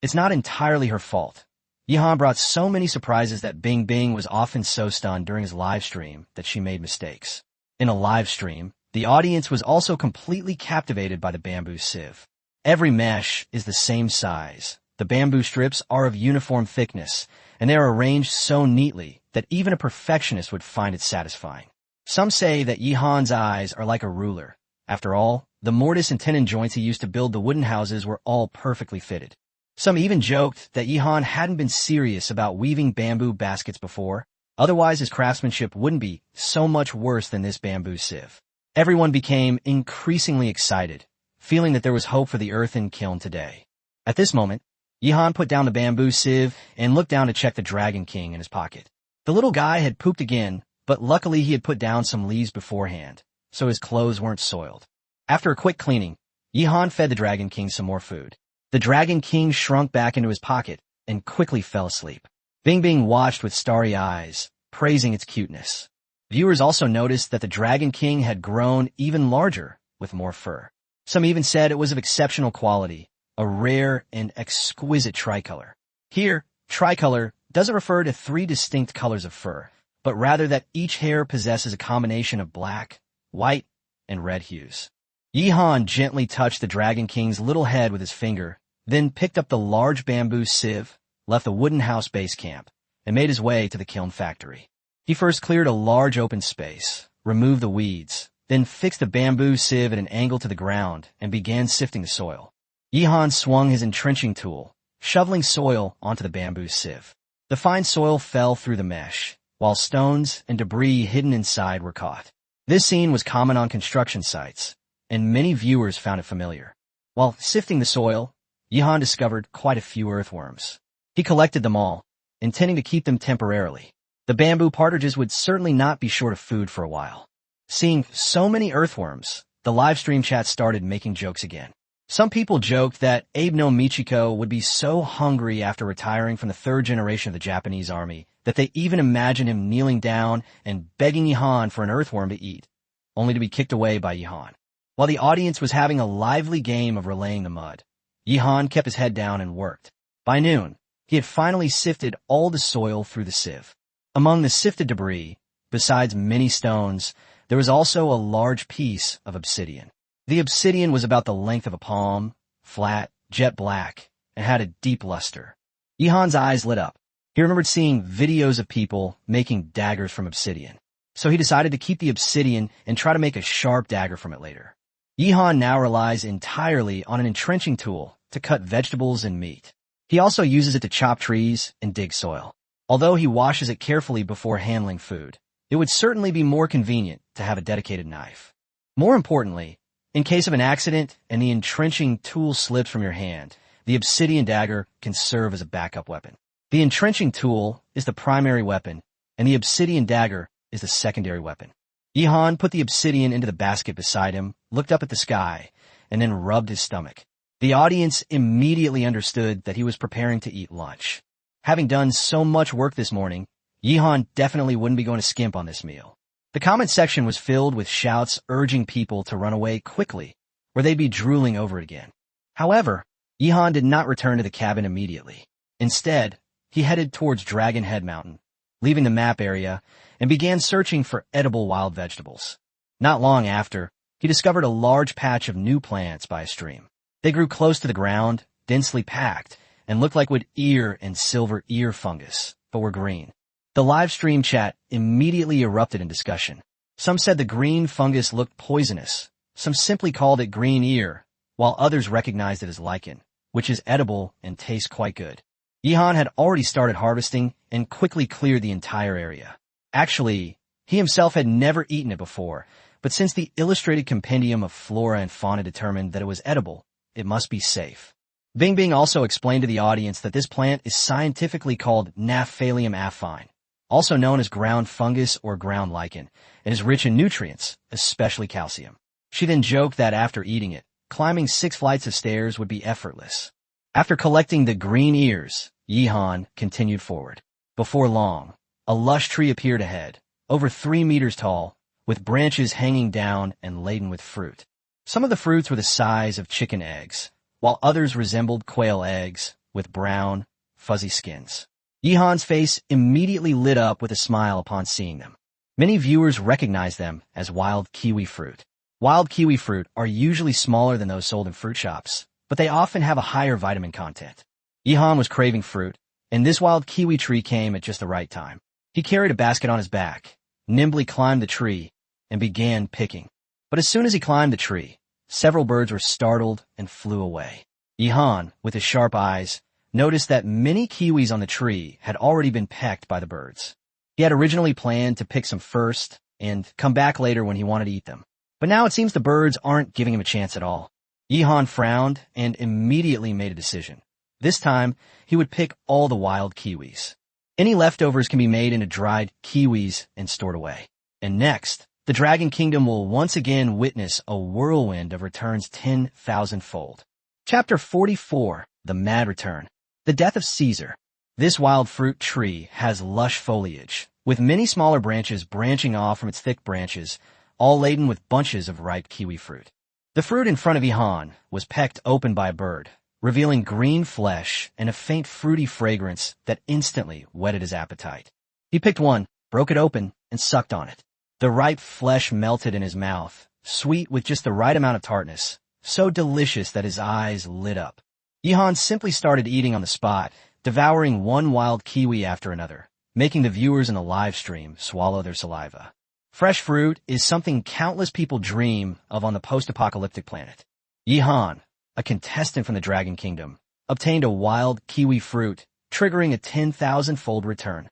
It's not entirely her fault. Yihan brought so many surprises that Bing Bing was often so stunned during his live stream that she made mistakes. In a live stream, the audience was also completely captivated by the bamboo sieve. Every mesh is the same size. The bamboo strips are of uniform thickness, and they are arranged so neatly that even a perfectionist would find it satisfying. Some say that Yihan's eyes are like a ruler. After all, the mortise and tenon joints he used to build the wooden houses were all perfectly fitted. Some even joked that Yihan hadn't been serious about weaving bamboo baskets before, otherwise his craftsmanship wouldn't be so much worse than this bamboo sieve. Everyone became increasingly excited, feeling that there was hope for the earthen kiln today. At this moment, Yihan put down the bamboo sieve and looked down to check the Dragon King in his pocket. The little guy had pooped again, but luckily he had put down some leaves beforehand, so his clothes weren't soiled. After a quick cleaning, Yihan fed the Dragon King some more food. The Dragon King shrunk back into his pocket and quickly fell asleep. Bing Bing watched with starry eyes, praising its cuteness. Viewers also noticed that the Dragon King had grown even larger with more fur. Some even said it was of exceptional quality, a rare and exquisite tricolor. Here, tricolor doesn't refer to 3 distinct colors of fur, but rather that each hair possesses a combination of black, white, and red hues. Yihan gently touched the Dragon King's little head with his finger, then picked up the large bamboo sieve, left the wooden house base camp, and made his way to the kiln factory. He first cleared a large open space, removed the weeds, then fixed the bamboo sieve at an angle to the ground and began sifting the soil. Yihan swung his entrenching tool, shoveling soil onto the bamboo sieve. The fine soil fell through the mesh, while stones and debris hidden inside were caught. This scene was common on construction sites, and many viewers found it familiar. While sifting the soil, Yihan discovered quite a few earthworms. He collected them all, intending to keep them temporarily. The bamboo partridges would certainly not be short of food for a while. Seeing so many earthworms, the live stream chat started making jokes again. Some people joked that Abe no Michiko would be so hungry after retiring from the 3rd generation of the Japanese army that they even imagined him kneeling down and begging Yihan for an earthworm to eat, only to be kicked away by Yihan. While the audience was having a lively game of relaying the mud, Yihan kept his head down and worked. By noon, he had finally sifted all the soil through the sieve. Among the sifted debris, besides many stones, there was also a large piece of obsidian. The obsidian was about the length of a palm, flat, jet black, and had a deep luster. Yihan's eyes lit up. He remembered seeing videos of people making daggers from obsidian, so he decided to keep the obsidian and try to make a sharp dagger from it later. Yihan now relies entirely on an entrenching tool to cut vegetables and meat. He also uses it to chop trees and dig soil. Although he washes it carefully before handling food, it would certainly be more convenient to have a dedicated knife. More importantly, in case of an accident and the entrenching tool slips from your hand, the obsidian dagger can serve as a backup weapon. The entrenching tool is the primary weapon, and the obsidian dagger is the secondary weapon. Yihan put the obsidian into the basket beside him, looked up at the sky, and then rubbed his stomach. The audience immediately understood that he was preparing to eat lunch. Having done so much work this morning, Yihan definitely wouldn't be going to skimp on this meal. The comment section was filled with shouts urging people to run away quickly, or they'd be drooling over it again. However, Yihan did not return to the cabin immediately. Instead, he headed towards Dragon Head Mountain, leaving the map area, and began searching for edible wild vegetables. Not long after, he discovered a large patch of new plants by a stream. They grew close to the ground, densely packed, and looked like wood ear and silver ear fungus, but were green. The live stream chat immediately erupted in discussion. Some said the green fungus looked poisonous. Some simply called it green ear, while others recognized it as lichen, which is edible and tastes quite good. Yihan had already started harvesting and quickly cleared the entire area. Actually, he himself had never eaten it before, but since the illustrated compendium of flora and fauna determined that it was edible, it must be safe. Bing Bing also explained to the audience that this plant is scientifically called Naphthallium affine, also known as ground fungus or ground lichen, and is rich in nutrients, especially calcium. She then joked that after eating it, climbing 6 flights of stairs would be effortless. After collecting the green ears, Yihan continued forward. Before long, a lush tree appeared ahead, over 3 meters tall, with branches hanging down and laden with fruit. Some of the fruits were the size of chicken eggs, while others resembled quail eggs with brown, fuzzy skins. Yihan's face immediately lit up with a smile upon seeing them. Many viewers recognized them as wild kiwi fruit. Wild kiwi fruit are usually smaller than those sold in fruit shops, but they often have a higher vitamin content. Yihan was craving fruit, and this wild kiwi tree came at just the right time. He carried a basket on his back, nimbly climbed the tree, and began picking. But as soon as he climbed the tree, several birds were startled and flew away. Yihan, with his sharp eyes, noticed that many kiwis on the tree had already been pecked by the birds. He had originally planned to pick some first and come back later when he wanted to eat them. But now it seems the birds aren't giving him a chance at all. Yihan frowned and immediately made a decision. This time, he would pick all the wild kiwis. Any leftovers can be made into dried kiwis and stored away. And next, the Dragon Kingdom will once again witness a whirlwind of returns 10,000-fold. Chapter 44, The Mad Return. The Death of Caesar. This wild fruit tree has lush foliage, with many smaller branches branching off from its thick branches, all laden with bunches of ripe kiwi fruit. The fruit in front of Yihan was pecked open by a bird, revealing green flesh and a faint fruity fragrance that instantly whetted his appetite. He picked one, broke it open, and sucked on it. The ripe flesh melted in his mouth, sweet with just the right amount of tartness, so delicious that his eyes lit up. Yihan simply started eating on the spot, devouring one wild kiwi after another, making the viewers in the live stream swallow their saliva. Fresh fruit is something countless people dream of on the post-apocalyptic planet. Yihan, a contestant from the Dragon Kingdom, obtained a wild kiwi fruit, triggering a 10,000-fold return.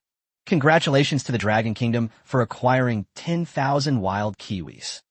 Congratulations to the Dragon Kingdom for acquiring 10,000 wild kiwis.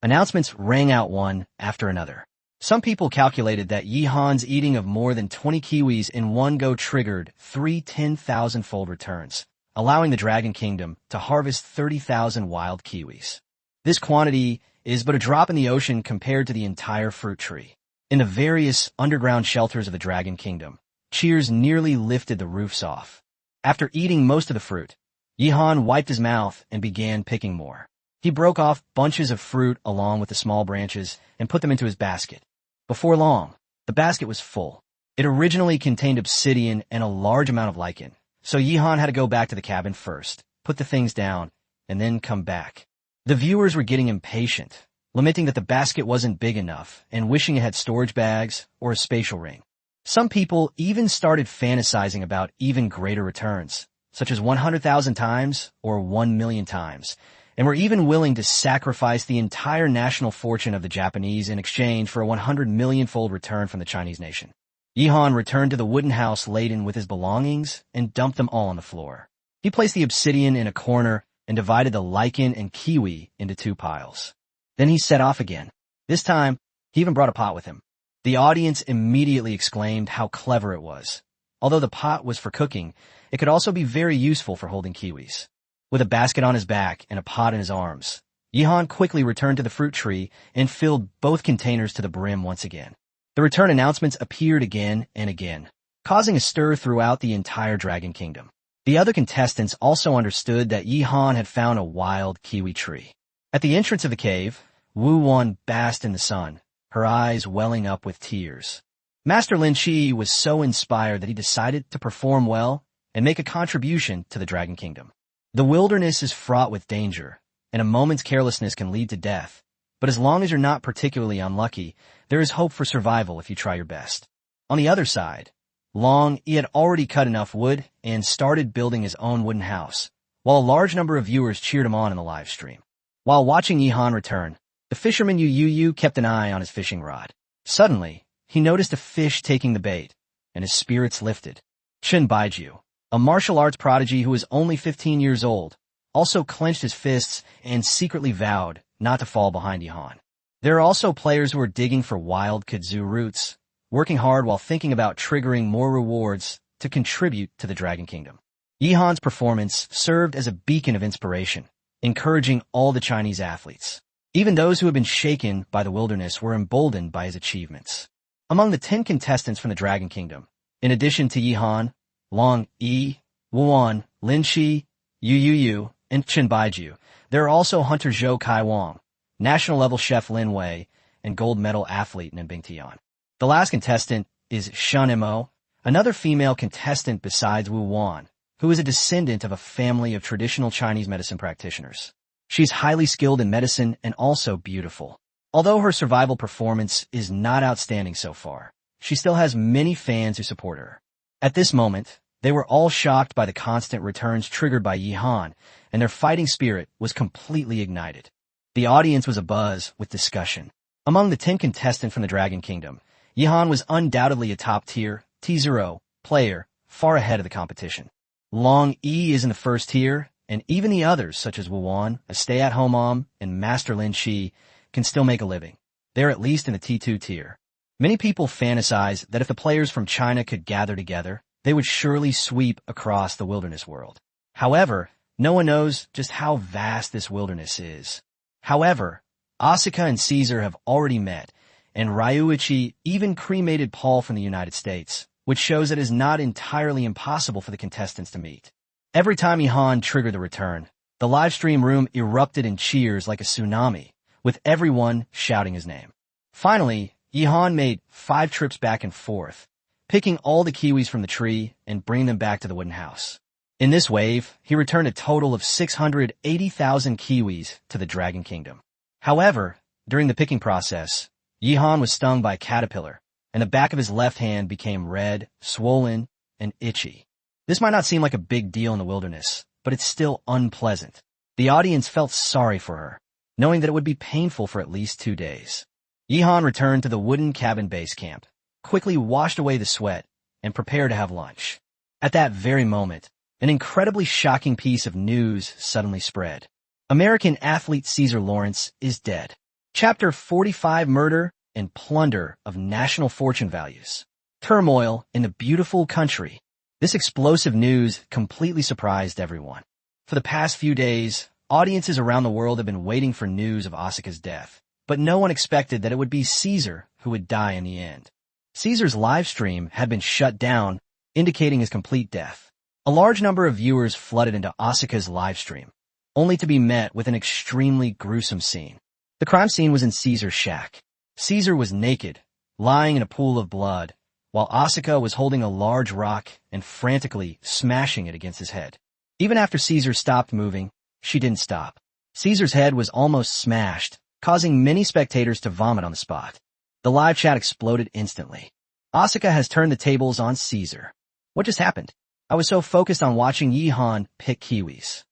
Announcements rang out one after another. Some people calculated that Yihan's eating of more than 20 kiwis in one go triggered 3 10,000-fold returns, allowing the Dragon Kingdom to harvest 30,000 wild kiwis. This quantity is but a drop in the ocean compared to the entire fruit tree. In the various underground shelters of the Dragon Kingdom, cheers nearly lifted the roofs off. After eating most of the fruit, Yihan wiped his mouth and began picking more. He broke off bunches of fruit along with the small branches and put them into his basket. Before long, the basket was full. It originally contained obsidian and a large amount of lichen, so Yihan had to go back to the cabin first, put the things down, and then come back. The viewers were getting impatient, lamenting that the basket wasn't big enough and wishing it had storage bags or a spatial ring. Some people even started fantasizing about even greater returns, such as 100,000 times or 1 million times, and were even willing to sacrifice the entire national fortune of the Japanese in exchange for a 100 million-fold return from the Chinese nation. Yihan returned to the wooden house laden with his belongings and dumped them all on the floor. He placed the obsidian in a corner and divided the lichen and kiwi into 2 piles. Then he set off again. This time, he even brought a pot with him. The audience immediately exclaimed how clever it was. Although the pot was for cooking, it could also be very useful for holding kiwis. With a basket on his back and a pot in his arms, Yihan quickly returned to the fruit tree and filled both containers to the brim once again. The return announcements appeared again and again, causing a stir throughout the entire Dragon Kingdom. The other contestants also understood that Yihan had found a wild kiwi tree. At the entrance of the cave, Wu Wan basked in the sun, her eyes welling up with tears. Master Lin Chi was so inspired that he decided to perform well and make a contribution to the Dragon Kingdom. The wilderness is fraught with danger, and a moment's carelessness can lead to death. But as long as you're not particularly unlucky, there is hope for survival if you try your best. On the other side, Long Yi had already cut enough wood and started building his own wooden house, while a large number of viewers cheered him on in the live stream. While watching Yi Han return, the fisherman Yu Yu kept an eye on his fishing rod. Suddenly, he noticed a fish taking the bait, and his spirits lifted. Chen Baiju, a martial arts prodigy who was only 15 years old, also clenched his fists and secretly vowed not to fall behind Yi Han. There are also players who are digging for wild kudzu roots, working hard while thinking about triggering more rewards to contribute to the Dragon Kingdom. Yi Han's performance served as a beacon of inspiration, encouraging all the Chinese athletes. Even those who had been shaken by the wilderness were emboldened by his achievements. Among the 10 contestants from the Dragon Kingdom, in addition to Yi Han, Long Yi, Wuan, Lin Chi, Yu, and Chen Baiju, there are also Hunter Zhou Kai Wang, national-level chef Lin Wei, and gold medal athlete Nanbing Tian. The last contestant is Shan Mo, another female contestant besides Wu Wan, who is a descendant of a family of traditional Chinese medicine practitioners. She's highly skilled in medicine and also beautiful. Although her survival performance is not outstanding so far, she still has many fans who support her. At this moment, they were all shocked by the constant returns triggered by Yi Han, and their fighting spirit was completely ignited. The audience was abuzz with discussion. Among the 10 contestants from the Dragon Kingdom, Yi Han was undoubtedly a top-tier T0 player, far ahead of the competition. Long Yi is in the first tier, and even the others, such as Wu Wan, a stay-at-home mom, and Master Lin Chi, can still make a living. They're at least in the T2 tier. Many people fantasize that if the players from China could gather together, they would surely sweep across the wilderness world. However, no one knows just how vast this wilderness is. However, Asuka and Caesar have already met, and Ryuichi even cremated Paul from the United States, which shows it is not entirely impossible for the contestants to meet. Every time Yi Han triggered the return, the livestream room erupted in cheers like a tsunami, with everyone shouting his name. Finally, Yi Han made 5 trips back and forth, picking all the kiwis from the tree and bringing them back to the wooden house. In this wave, he returned a total of 680,000 kiwis to the Dragon Kingdom. However, during the picking process, Yi Han was stung by a caterpillar, and the back of his left hand became red, swollen, and itchy. This might not seem like a big deal in the wilderness, but it's still unpleasant. The audience felt sorry for her, knowing that it would be painful for at least 2 days. Yi Han returned to the wooden cabin base camp, quickly washed away the sweat, and prepared to have lunch. At that very moment, an incredibly shocking piece of news suddenly spread. American athlete Cesar Lawrence is dead. Chapter 45: Murder and Plunder of National Fortune Values. Turmoil in the beautiful country. This explosive news completely surprised everyone. For the past few days, audiences around the world have been waiting for news of Asuka's death, but no one expected that it would be Caesar who would die in the end. Caesar's live stream had been shut down, indicating his complete death. A large number of viewers flooded into Asuka's live stream, only to be met with an extremely gruesome scene. The crime scene was in Caesar's shack. Caesar was naked, lying in a pool of blood, while Asuka was holding a large rock and frantically smashing it against his head. Even after Caesar stopped moving, she didn't stop. Caesar's head was almost smashed, causing many spectators to vomit on the spot. The live chat exploded instantly. Asuka has turned the tables on Caesar. What just happened? I was so focused on watching Yi Han pick kiwis.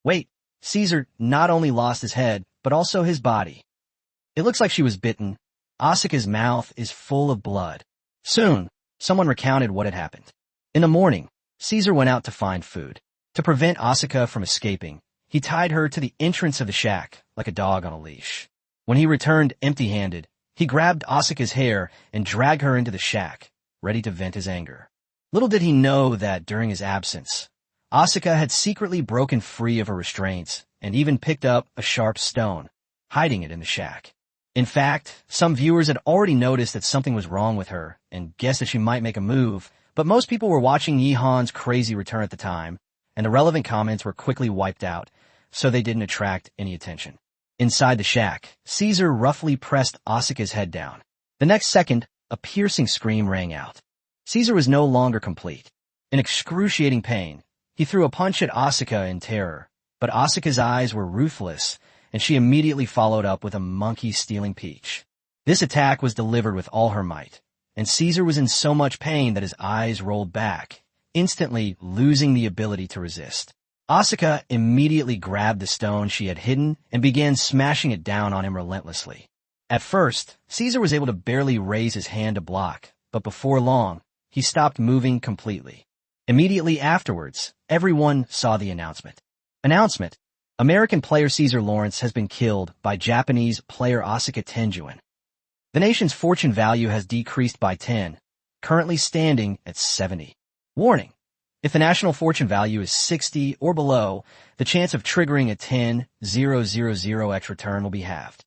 Wait, Caesar not only lost his head, but also his body. It looks like she was bitten. Asuka's mouth is full of blood. Soon, someone recounted what had happened. In the morning, Caesar went out to find food. To prevent Asuka from escaping, he tied her to the entrance of the shack like a dog on a leash. When he returned empty-handed, he grabbed Asuka's hair and dragged her into the shack, ready to vent his anger. Little did he know that during his absence, Asuka had secretly broken free of her restraints and even picked up a sharp stone, hiding it in the shack. In fact, some viewers had already noticed that something was wrong with her and guessed that she might make a move, but most people were watching Yi Han's crazy return at the time, and the relevant comments were quickly wiped out, so they didn't attract any attention. Inside the shack, Caesar roughly pressed Asuka's head down. The next second, A piercing scream rang out. Caesar was no longer complete. In excruciating pain, he threw a punch at Asuka in terror, but Asuka's eyes were ruthless, and she immediately followed up with a monkey-stealing peach. This attack was delivered with all her might, and Caesar was in so much pain that his eyes rolled back, instantly losing the ability to resist. Asuka immediately grabbed the stone she had hidden and began smashing it down on him relentlessly. At first, Caesar was able to barely raise his hand to block, but before long, he stopped moving completely. Immediately afterwards, everyone saw the announcement. Announcement: American player Caesar Lawrence has been killed by Japanese player Asuka Tenjuin. The nation's fortune value has decreased by 10, currently standing at 70. Warning: if the national fortune value is 60 or below, the chance of triggering a 10,000x return will be halved.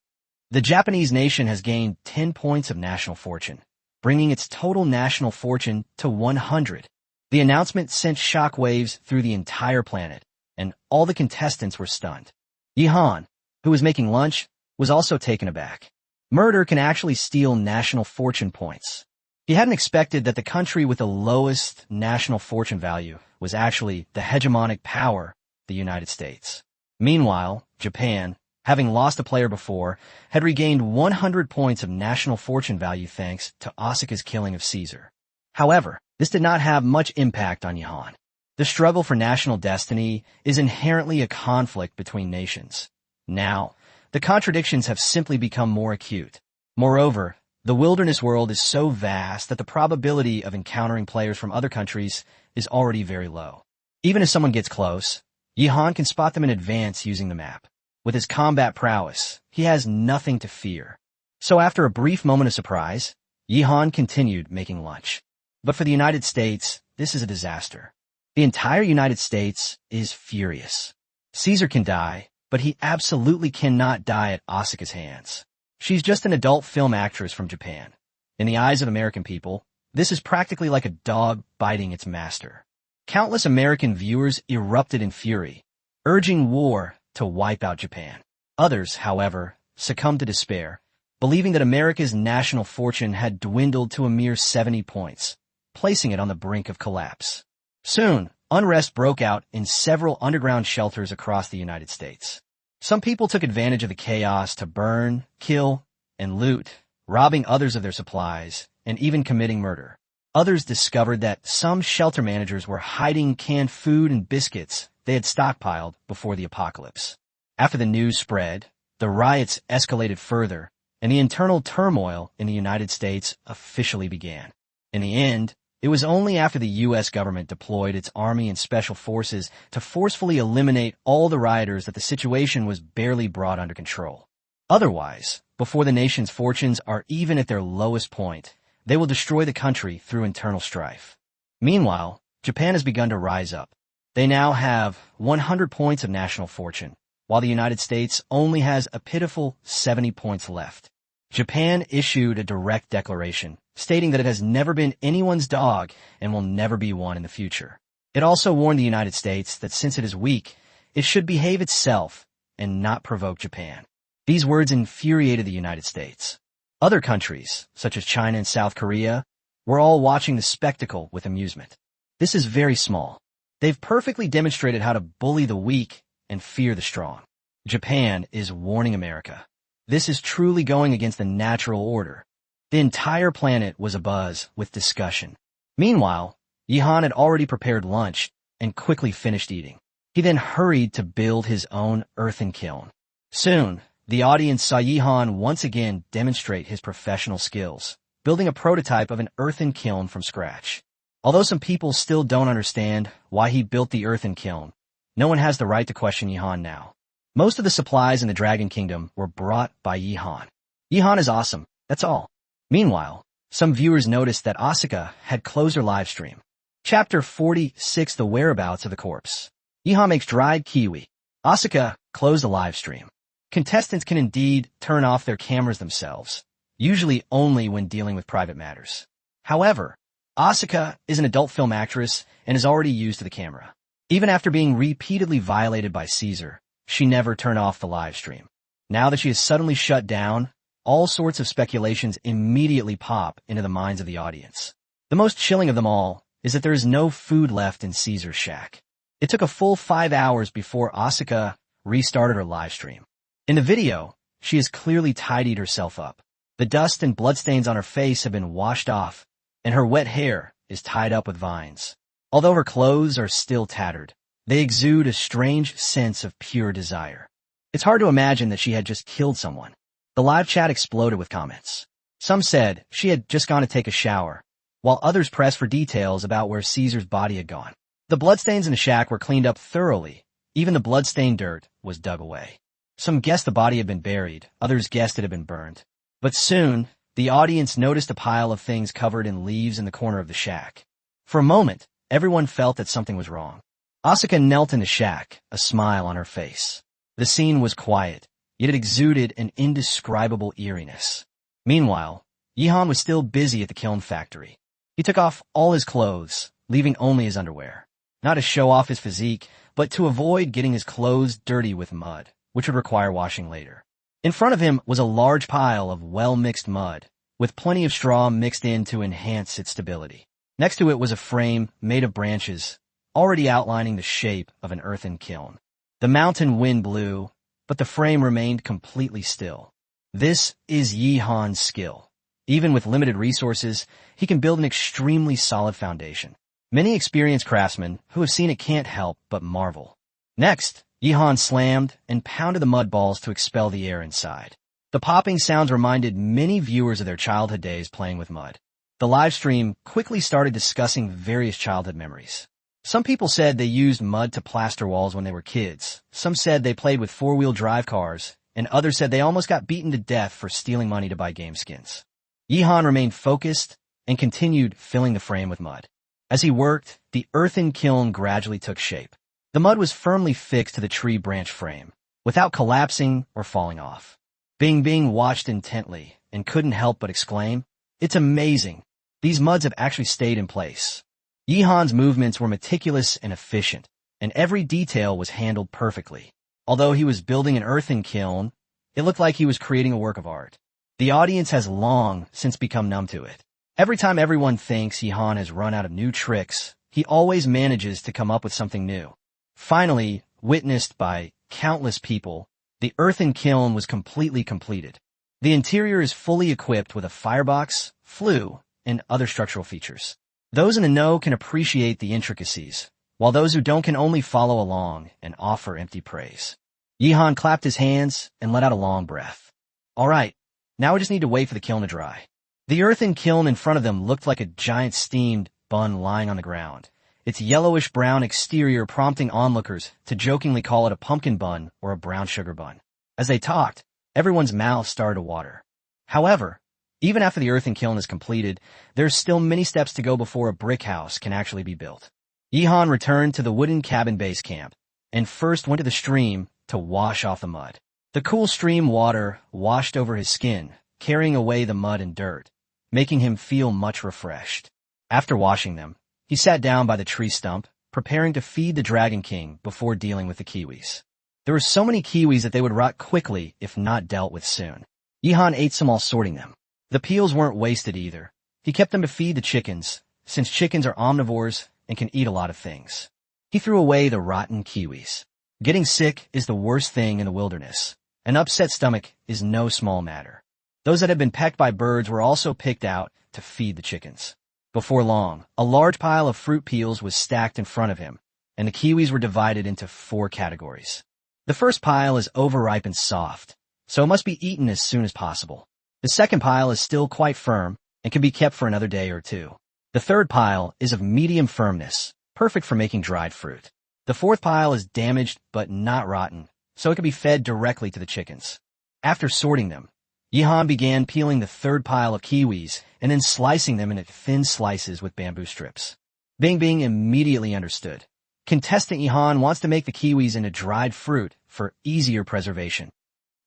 The Japanese nation has gained 10 points of national fortune, bringing its total national fortune to 100. The announcement sent shockwaves through the entire planet, and all the contestants were stunned. Yihan, who was making lunch, was also taken aback. Murder can actually steal national fortune points. He hadn't expected that the country with the lowest national fortune value was actually the hegemonic power, the United States. Meanwhile, Japan, having lost a player before, had regained 100 points of national fortune value thanks to Asuka's killing of Caesar. However, this did not have much impact on Yihan. The struggle for national destiny is inherently a conflict between nations. Now, the contradictions have simply become more acute. Moreover, the wilderness world is so vast that the probability of encountering players from other countries is already very low. Even if someone gets close, Yihan can spot them in advance using the map. With his combat prowess, he has nothing to fear. So after a brief moment of surprise, Yihan continued making lunch. But for the United States, this is a disaster. The entire United States is furious. Caesar can die, but he absolutely cannot die at Asuka's hands. She's just an adult film actress from Japan. In the eyes of American people, this is practically like a dog biting its master. Countless American viewers erupted in fury, urging war to wipe out Japan. Others, however, succumbed to despair, believing that America's national fortune had dwindled to a mere 70 points, placing it on the brink of collapse. Soon, unrest broke out in several underground shelters across the United States. Some people took advantage of the chaos to burn, kill, and loot, robbing others of their supplies, and even committing murder. Others discovered that some shelter managers were hiding canned food and biscuits they had stockpiled before the apocalypse. After the news spread, the riots escalated further, and the internal turmoil in the United States officially began. In the end, it was only after the U.S. government deployed its army and special forces to forcefully eliminate all the rioters that the situation was barely brought under control. Otherwise, before the nation's fortunes are even at their lowest point, they will destroy the country through internal strife. Meanwhile, Japan has begun to rise up. They now have 100 points of national fortune, while the United States only has a pitiful 70 points left. Japan issued a direct declaration, stating that it has never been anyone's dog and will never be one in the future. It also warned the United States that since it is weak, it should behave itself and not provoke Japan. These words infuriated the United States. Other countries, such as China and South Korea, were all watching the spectacle with amusement. This is very small. They've perfectly demonstrated how to bully the weak and fear the strong. Japan is warning America. This is truly going against the natural order. The entire planet was abuzz with discussion. Meanwhile, Yihan had already prepared lunch and quickly finished eating. He then hurried to build his own earthen kiln. Soon, the audience saw Yihan once again demonstrate his professional skills, building a prototype of an earthen kiln from scratch. Although some people still don't understand why he built the earthen kiln, no one has the right to question Yihan now. Most of the supplies in the Dragon Kingdom were brought by Yihan. Yihan is awesome, that's all. Meanwhile, some viewers noticed that Asuka had closed her live stream. Chapter 46: The Whereabouts of the Corpse. Yihan makes dried kiwi. Asuka closed the live stream. Contestants can indeed turn off their cameras themselves, usually only when dealing with private matters. However, Asuka is an adult film actress and is already used to the camera. Even after being repeatedly violated by Caesar, she never turned off the live stream. Now that she is suddenly shut down, all sorts of speculations immediately pop into the minds of the audience. The most chilling of them all is that there is no food left in Caesar's shack. It took a full 5 hours before Asuka restarted her livestream. In the video, she has clearly tidied herself up. The dust and bloodstains on her face have been washed off, and her wet hair is tied up with vines. Although her clothes are still tattered, they exude a strange sense of pure desire. It's hard to imagine that she had just killed someone. The live chat exploded with comments. Some said she had just gone to take a shower, while others pressed for details about where Caesar's body had gone. The bloodstains in the shack were cleaned up thoroughly. Even the bloodstained dirt was dug away. Some guessed the body had been buried, others guessed it had been burned. But soon, the audience noticed a pile of things covered in leaves in the corner of the shack. For a moment, everyone felt that something was wrong. Asuka knelt in the shack, a smile on her face. The scene was quiet, yet it exuded an indescribable eeriness. Meanwhile, Yihan was still busy at the kiln factory. He took off all his clothes, leaving only his underwear. Not to show off his physique, but to avoid getting his clothes dirty with mud, which would require washing later. In front of him was a large pile of well-mixed mud, with plenty of straw mixed in to enhance its stability. Next to it was a frame made of branches, already outlining the shape of an earthen kiln. The mountain wind blew, but the frame remained completely still. This is Yihan's skill. Even with limited resources, he can build an extremely solid foundation. Many experienced craftsmen who have seen it can't help but marvel. Next, Yihan slammed and pounded the mud balls to expel the air inside. The popping sounds reminded many viewers of their childhood days playing with mud. The live stream quickly started discussing various childhood memories. Some people said they used mud to plaster walls when they were kids. Some said they played with four-wheel drive cars, and others said they almost got beaten to death for stealing money to buy game skins. Yihan remained focused and continued filling the frame with mud. As he worked, the earthen kiln gradually took shape. The mud was firmly fixed to the tree branch frame, without collapsing or falling off. Bing watched intently and couldn't help but exclaim, "It's amazing. These muds have actually stayed in place." Yihan's movements were meticulous and efficient, and every detail was handled perfectly. Although he was building an earthen kiln, it looked like he was creating a work of art. The audience has long since become numb to it. Every time everyone thinks Yihan has run out of new tricks, he always manages to come up with something new. Finally, witnessed by countless people, the earthen kiln was completely completed. The interior is fully equipped with a firebox, flue, and other structural features. Those in the know can appreciate the intricacies, while those who don't can only follow along and offer empty praise. Yihan clapped his hands and let out a long breath. All right, now we just need to wait for the kiln to dry. The earthen kiln in front of them looked like a giant steamed bun lying on the ground, its yellowish-brown exterior prompting onlookers to jokingly call it a pumpkin bun or a brown sugar bun. As they talked, everyone's mouths started to water. However, even after the earthen kiln is completed, there's still many steps to go before a brick house can actually be built. Yihan returned to the wooden cabin base camp, and first went to the stream to wash off the mud. The cool stream water washed over his skin, carrying away the mud and dirt, making him feel much refreshed. After washing them, he sat down by the tree stump, preparing to feed the Dragon King before dealing with the kiwis. There were so many kiwis that they would rot quickly if not dealt with soon. Yihan ate some while sorting them. The peels weren't wasted either. He kept them to feed the chickens, since chickens are omnivores and can eat a lot of things. He threw away the rotten kiwis. Getting sick is the worst thing in the wilderness. An upset stomach is no small matter. Those that had been pecked by birds were also picked out to feed the chickens. Before long, a large pile of fruit peels was stacked in front of him, and the kiwis were divided into 4 categories. The first pile is overripe and soft, so it must be eaten as soon as possible. The second pile is still quite firm and can be kept for another day or 2. The third pile is of medium firmness, perfect for making dried fruit. The fourth pile is damaged but not rotten, so it can be fed directly to the chickens. After sorting them, Yihan began peeling the third pile of kiwis and then slicing them into thin slices with bamboo strips. Bing immediately understood. Contestant Yihan wants to make the kiwis into dried fruit for easier preservation.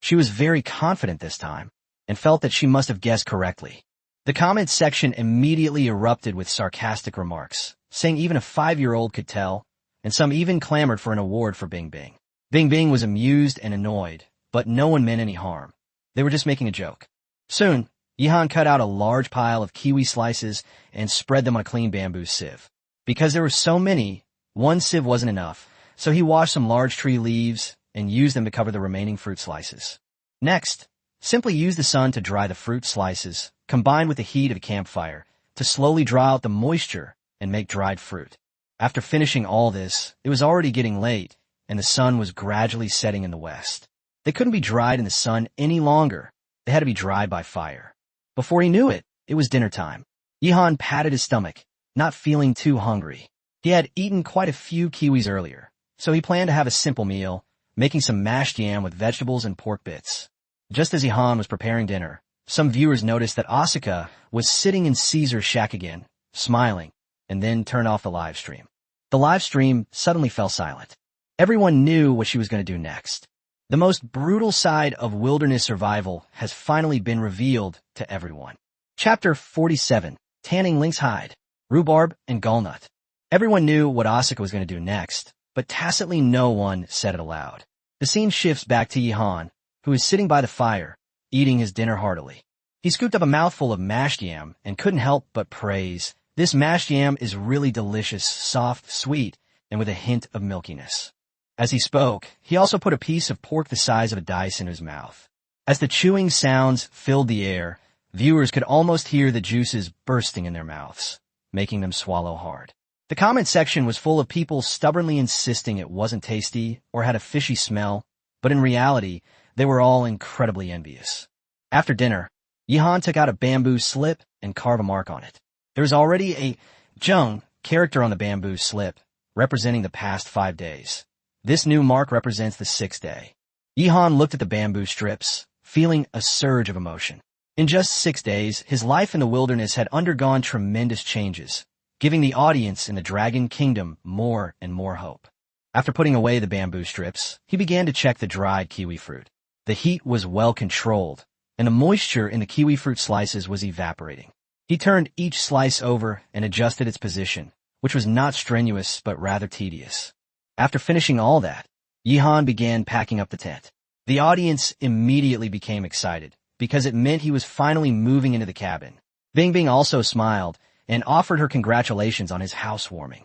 She was very confident this time, and felt that she must have guessed correctly. The comments section immediately erupted with sarcastic remarks, saying even a 5-year-old could tell, and some even clamored for an award for Bing. Bing was amused and annoyed, but no one meant any harm. They were just making a joke. Soon, Yihan cut out a large pile of kiwi slices and spread them on a clean bamboo sieve. Because there were so many, one sieve wasn't enough, so he washed some large tree leaves and used them to cover the remaining fruit slices. Next, simply use the sun to dry the fruit slices, combined with the heat of a campfire, to slowly draw out the moisture and make dried fruit. After finishing all this, it was already getting late, and the sun was gradually setting in the west. They couldn't be dried in the sun any longer. They had to be dried by fire. Before he knew it, it was dinner time. Yihan patted his stomach, not feeling too hungry. He had eaten quite a few kiwis earlier, so he planned to have a simple meal, making some mashed yam with vegetables and pork bits. Just as Yihan was preparing dinner, some viewers noticed that Asuka was sitting in Caesar's shack again, smiling, and then turned off the live stream. The live stream suddenly fell silent. Everyone knew what she was going to do next. The most brutal side of wilderness survival has finally been revealed to everyone. Chapter 47, Tanning Lynx Hide, Rhubarb and Gallnut. Everyone knew what Asuka was going to do next, but tacitly no one said it aloud. The scene shifts back to Yihan, who is sitting by the fire, eating his dinner heartily. He scooped up a mouthful of mashed yam and couldn't help but praise, "This mashed yam is really delicious, soft, sweet, and with a hint of milkiness." As he spoke, he also put a piece of pork the size of a dice in his mouth. As the chewing sounds filled the air, viewers could almost hear the juices bursting in their mouths, making them swallow hard. The comment section was full of people stubbornly insisting it wasn't tasty or had a fishy smell, but in reality, they were all incredibly envious. After dinner, Yihan took out a bamboo slip and carved a mark on it. There was already a Zheng character on the bamboo slip, representing the past 5 days. This new mark represents the 6th day. Yihan looked at the bamboo strips, feeling a surge of emotion. In just 6 days, his life in the wilderness had undergone tremendous changes, giving the audience in the Dragon Kingdom more and more hope. After putting away the bamboo strips, he began to check the dried kiwi fruit. The heat was well controlled, and the moisture in the kiwi fruit slices was evaporating. He turned each slice over and adjusted its position, which was not strenuous but rather tedious. After finishing all that, Yihan began packing up the tent. The audience immediately became excited, because it meant he was finally moving into the cabin. Bingbing also smiled and offered her congratulations on his housewarming.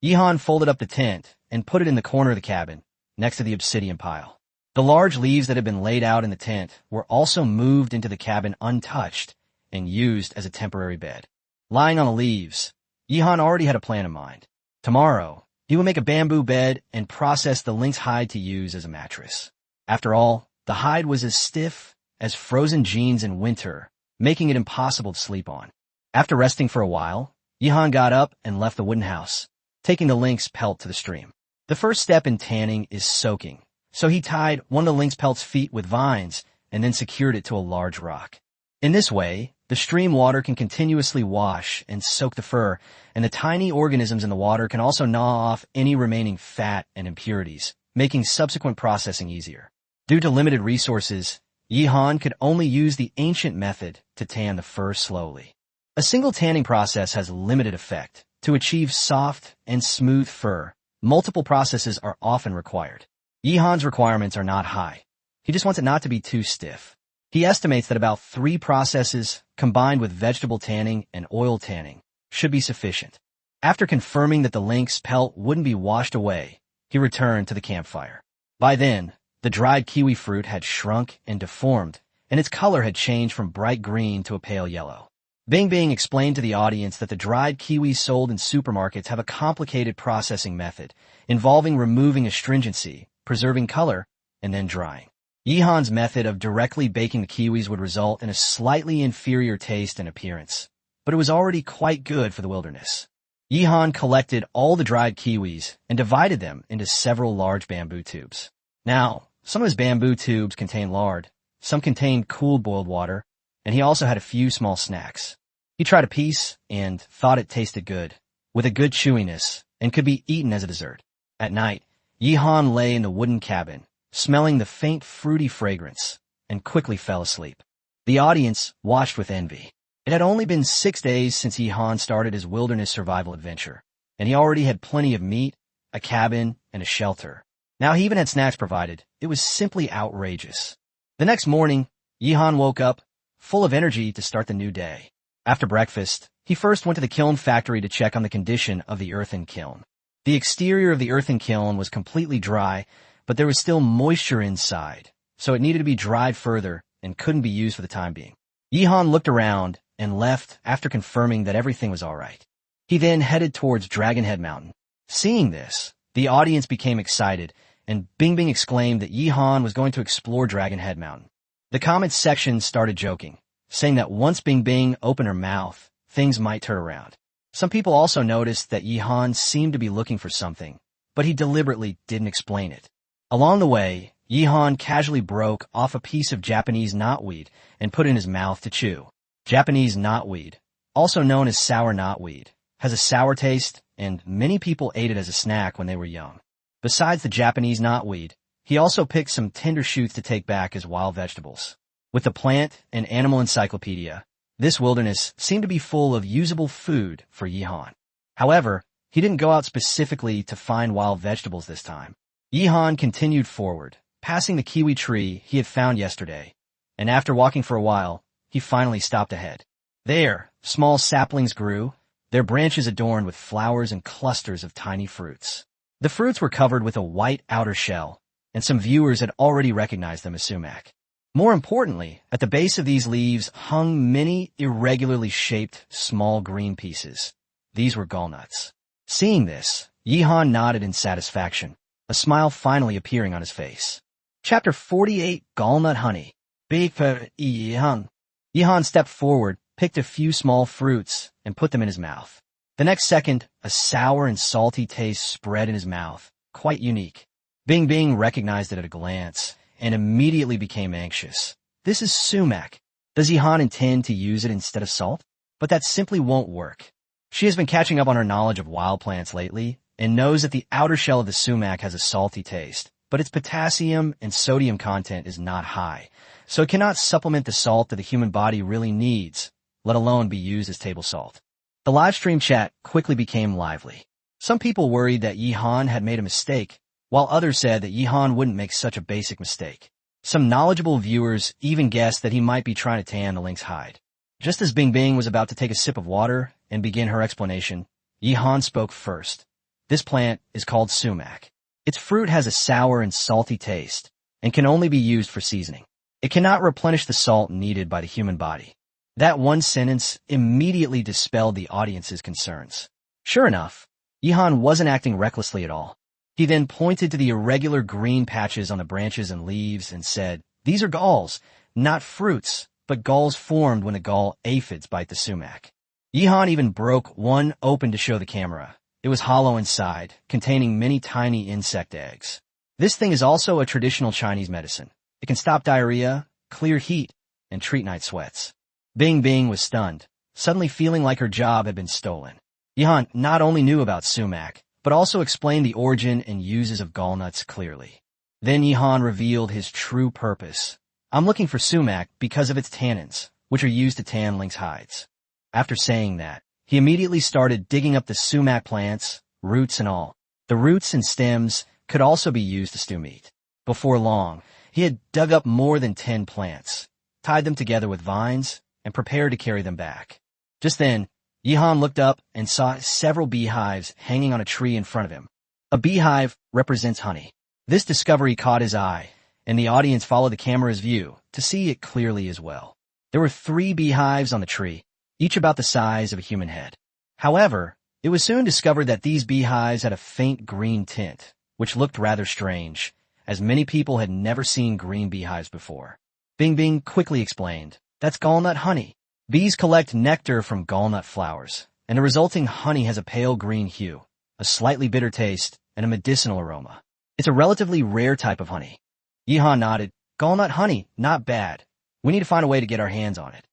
Yihan folded up the tent and put it in the corner of the cabin, next to the obsidian pile. The large leaves that had been laid out in the tent were also moved into the cabin untouched and used as a temporary bed. Lying on the leaves, Yihan already had a plan in mind. Tomorrow, he would make a bamboo bed and process the lynx hide to use as a mattress. After all, the hide was as stiff as frozen jeans in winter, making it impossible to sleep on. After resting for a while, Yihan got up and left the wooden house, taking the lynx pelt to the stream. The first step in tanning is soaking, so he tied one of the lynx pelt's feet with vines and then secured it to a large rock. In this way, the stream water can continuously wash and soak the fur, and the tiny organisms in the water can also gnaw off any remaining fat and impurities, making subsequent processing easier. Due to limited resources, Yihan could only use the ancient method to tan the fur slowly. A single tanning process has limited effect. To achieve soft and smooth fur, multiple processes are often required. Yihan's requirements are not high. He just wants it not to be too stiff. He estimates that about 3 processes, combined with vegetable tanning and oil tanning, should be sufficient. After confirming that the lynx pelt wouldn't be washed away, he returned to the campfire. By then, the dried kiwi fruit had shrunk and deformed, and its color had changed from bright green to a pale yellow. Bingbing explained to the audience that the dried kiwis sold in supermarkets have a complicated processing method, involving removing astringency, preserving color, and then drying. Yihan's method of directly baking the kiwis would result in a slightly inferior taste and appearance, but it was already quite good for the wilderness. Yihan collected all the dried kiwis and divided them into several large bamboo tubes. Now, some of his bamboo tubes contained lard, some contained cooled boiled water, and he also had a few small snacks. He tried a piece and thought it tasted good, with a good chewiness, and could be eaten as a dessert. At night, Yihan lay in the wooden cabin, smelling the faint fruity fragrance, and quickly fell asleep. The audience watched with envy. It had only been 6 days since Yihan started his wilderness survival adventure, and he already had plenty of meat, a cabin, and a shelter. Now he even had snacks provided. It was simply outrageous. The next morning, Yihan woke up, full of energy to start the new day. After breakfast, he first went to the kiln factory to check on the condition of the earthen kiln. The exterior of the earthen kiln was completely dry, but there was still moisture inside, so it needed to be dried further and couldn't be used for the time being. Yihan looked around and left after confirming that everything was all right. He then headed towards Dragonhead Mountain. Seeing this, the audience became excited, and Bingbing exclaimed that Yihan was going to explore Dragonhead Mountain. The comments section started joking, saying that once Bingbing opened her mouth, things might turn around. Some people also noticed that Yihan seemed to be looking for something, but he deliberately didn't explain it. Along the way, Yihan casually broke off a piece of Japanese knotweed and put it in his mouth to chew. Japanese knotweed, also known as sour knotweed, has a sour taste, and many people ate it as a snack when they were young. Besides the Japanese knotweed, he also picked some tender shoots to take back as wild vegetables. With the plant and animal encyclopedia, this wilderness seemed to be full of usable food for Yihan. However, he didn't go out specifically to find wild vegetables this time. Yihan continued forward, passing the kiwi tree he had found yesterday, and after walking for a while, he finally stopped ahead. There, small saplings grew, their branches adorned with flowers and clusters of tiny fruits. The fruits were covered with a white outer shell, and some viewers had already recognized them as sumac. More importantly, at the base of these leaves hung many irregularly shaped small green pieces. These were gallnuts. Seeing this, Yihan nodded in satisfaction, a smile finally appearing on his face. Chapter 48, Gallnut Honey. Big for Yihan. Yihan stepped forward, picked a few small fruits, and put them in his mouth. The next second, a sour and salty taste spread in his mouth, quite unique. Bingbing recognized it at a glance, and immediately became anxious. This is sumac. Does Yihan intend to use it instead of salt? But that simply won't work. She has been catching up on her knowledge of wild plants lately, and knows that the outer shell of the sumac has a salty taste, but its potassium and sodium content is not high, so it cannot supplement the salt that the human body really needs, let alone be used as table salt. The live stream chat quickly became lively. Some people worried that Yihan had made a mistake, while others said that Yihan wouldn't make such a basic mistake. Some knowledgeable viewers even guessed that he might be trying to tan the lynx hide. Just as Bingbing was about to take a sip of water and begin her explanation, Yihan spoke first. This plant is called sumac. Its fruit has a sour and salty taste, and can only be used for seasoning. It cannot replenish the salt needed by the human body. That one sentence immediately dispelled the audience's concerns. Sure enough, Yihan wasn't acting recklessly at all. He then pointed to the irregular green patches on the branches and leaves and said, "These are galls, not fruits, but galls formed when the gall aphids bite the sumac." Yihan even broke one open to show the camera. It was hollow inside, containing many tiny insect eggs. This thing is also a traditional Chinese medicine. It can stop diarrhea, clear heat, and treat night sweats. Bingbing was stunned, suddenly feeling like her job had been stolen. Yihan not only knew about sumac, but also explained the origin and uses of gallnuts clearly. Then Yihan revealed his true purpose. "I'm looking for sumac because of its tannins, which are used to tan lynx hides." After saying that, he immediately started digging up the sumac plants, roots and all. The roots and stems could also be used to stew meat. Before long, he had dug up more than 10 plants, tied them together with vines, and prepared to carry them back. Just then, Yihan looked up and saw several beehives hanging on a tree in front of him. A beehive represents honey. This discovery caught his eye, and the audience followed the camera's view to see it clearly as well. There were 3 beehives on the tree, each about the size of a human head. However, it was soon discovered that these beehives had a faint green tint, which looked rather strange, as many people had never seen green beehives before. Bingbing quickly explained, "That's gallnut honey. Bees collect nectar from gallnut flowers, and the resulting honey has a pale green hue, a slightly bitter taste, and a medicinal aroma. It's a relatively rare type of honey." Yihan nodded. "Gallnut honey, not bad. We need to find a way to get our hands on it."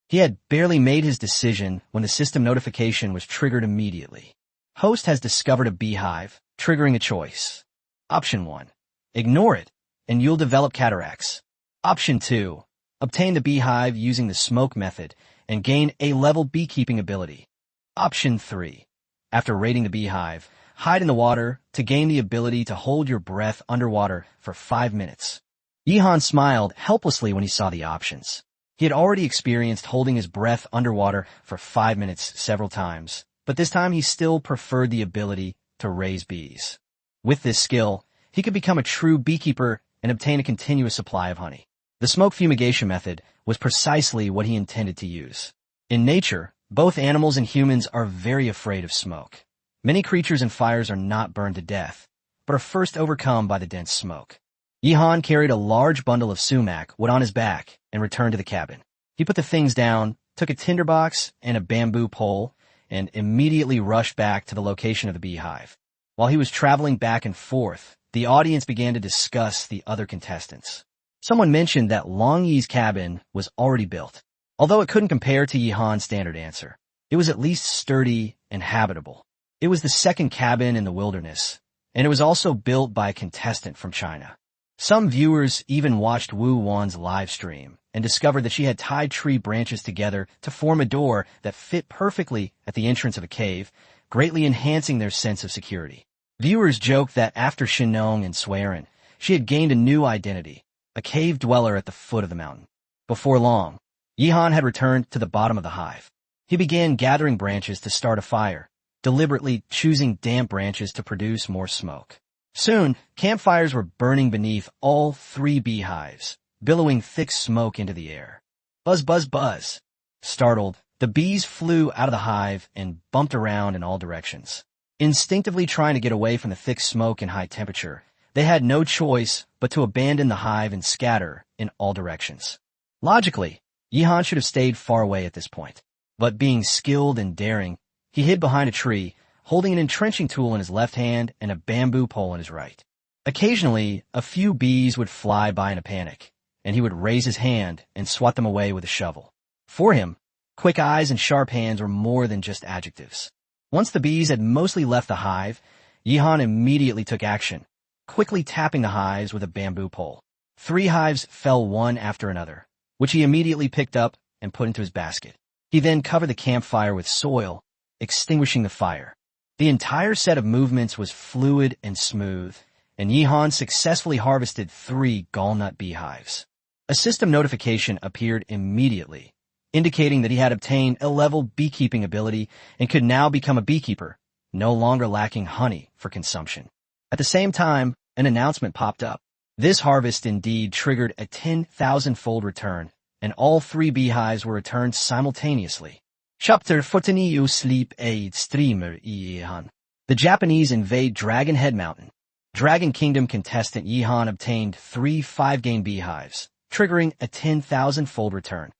He had barely made his decision when the system notification was triggered immediately. Host has discovered a beehive, triggering a choice. Option 1. Ignore it, and you'll develop cataracts. Option 2. Obtain the beehive using the smoke method and gain A-level beekeeping ability. Option 3. After raiding the beehive, hide in the water to gain the ability to hold your breath underwater for 5 minutes. Yihan smiled helplessly when he saw the options. He had already experienced holding his breath underwater for 5 minutes several times, but this time he still preferred the ability to raise bees. With this skill, he could become a true beekeeper and obtain a continuous supply of honey. The smoke fumigation method was precisely what he intended to use. In nature, both animals and humans are very afraid of smoke. Many creatures in fires are not burned to death, but are first overcome by the dense smoke. Yihan carried a large bundle of sumac wood on his back and returned to the cabin. He put the things down, took a tinderbox and a bamboo pole, and immediately rushed back to the location of the beehive. While he was traveling back and forth, the audience began to discuss the other contestants. Someone mentioned that Long Yi's cabin was already built. Although it couldn't compare to Yihan's standard answer, it was at least sturdy and habitable. It was the second cabin in the wilderness, and it was also built by a contestant from China. Some viewers even watched Wu Wan's live stream and discovered that she had tied tree branches together to form a door that fit perfectly at the entrance of a cave, greatly enhancing their sense of security. Viewers joked that after Shinong and Swearin, she had gained a new identity, a cave dweller at the foot of the mountain. Before long, Yihan had returned to the bottom of the hive. He began gathering branches to start a fire, deliberately choosing damp branches to produce more smoke. Soon, campfires were burning beneath all 3 beehives, billowing thick smoke into the air. Buzz, buzz, buzz. Startled, the bees flew out of the hive and bumped around in all directions. Instinctively trying to get away from the thick smoke and high temperature, they had no choice but to abandon the hive and scatter in all directions. Logically, Yihan should have stayed far away at this point. But being skilled and daring, he hid behind a tree, holding an entrenching tool in his left hand and a bamboo pole in his right. Occasionally, a few bees would fly by in a panic, and he would raise his hand and swat them away with a shovel. For him, quick eyes and sharp hands were more than just adjectives. Once the bees had mostly left the hive, Yihan immediately took action, quickly tapping the hives with a bamboo pole. 3 hives fell one after another, which he immediately picked up and put into his basket. He then covered the campfire with soil, extinguishing the fire. The entire set of movements was fluid and smooth, and Yihan successfully harvested 3 gallnut beehives. A system notification appeared immediately, indicating that he had obtained a level beekeeping ability and could now become a beekeeper, no longer lacking honey for consumption. At the same time, an announcement popped up. This harvest indeed triggered a 10,000-fold return, and all 3 beehives were returned simultaneously. Chapter 14 Sleep Aid Streamer Yihan. The Japanese invade Dragon Head Mountain. Dragon Kingdom contestant Yihan obtained 3 5-game beehives, triggering a 10,000-fold return.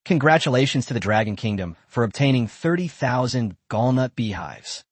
Congratulations to the Dragon Kingdom for obtaining 30,000 gallnut beehives.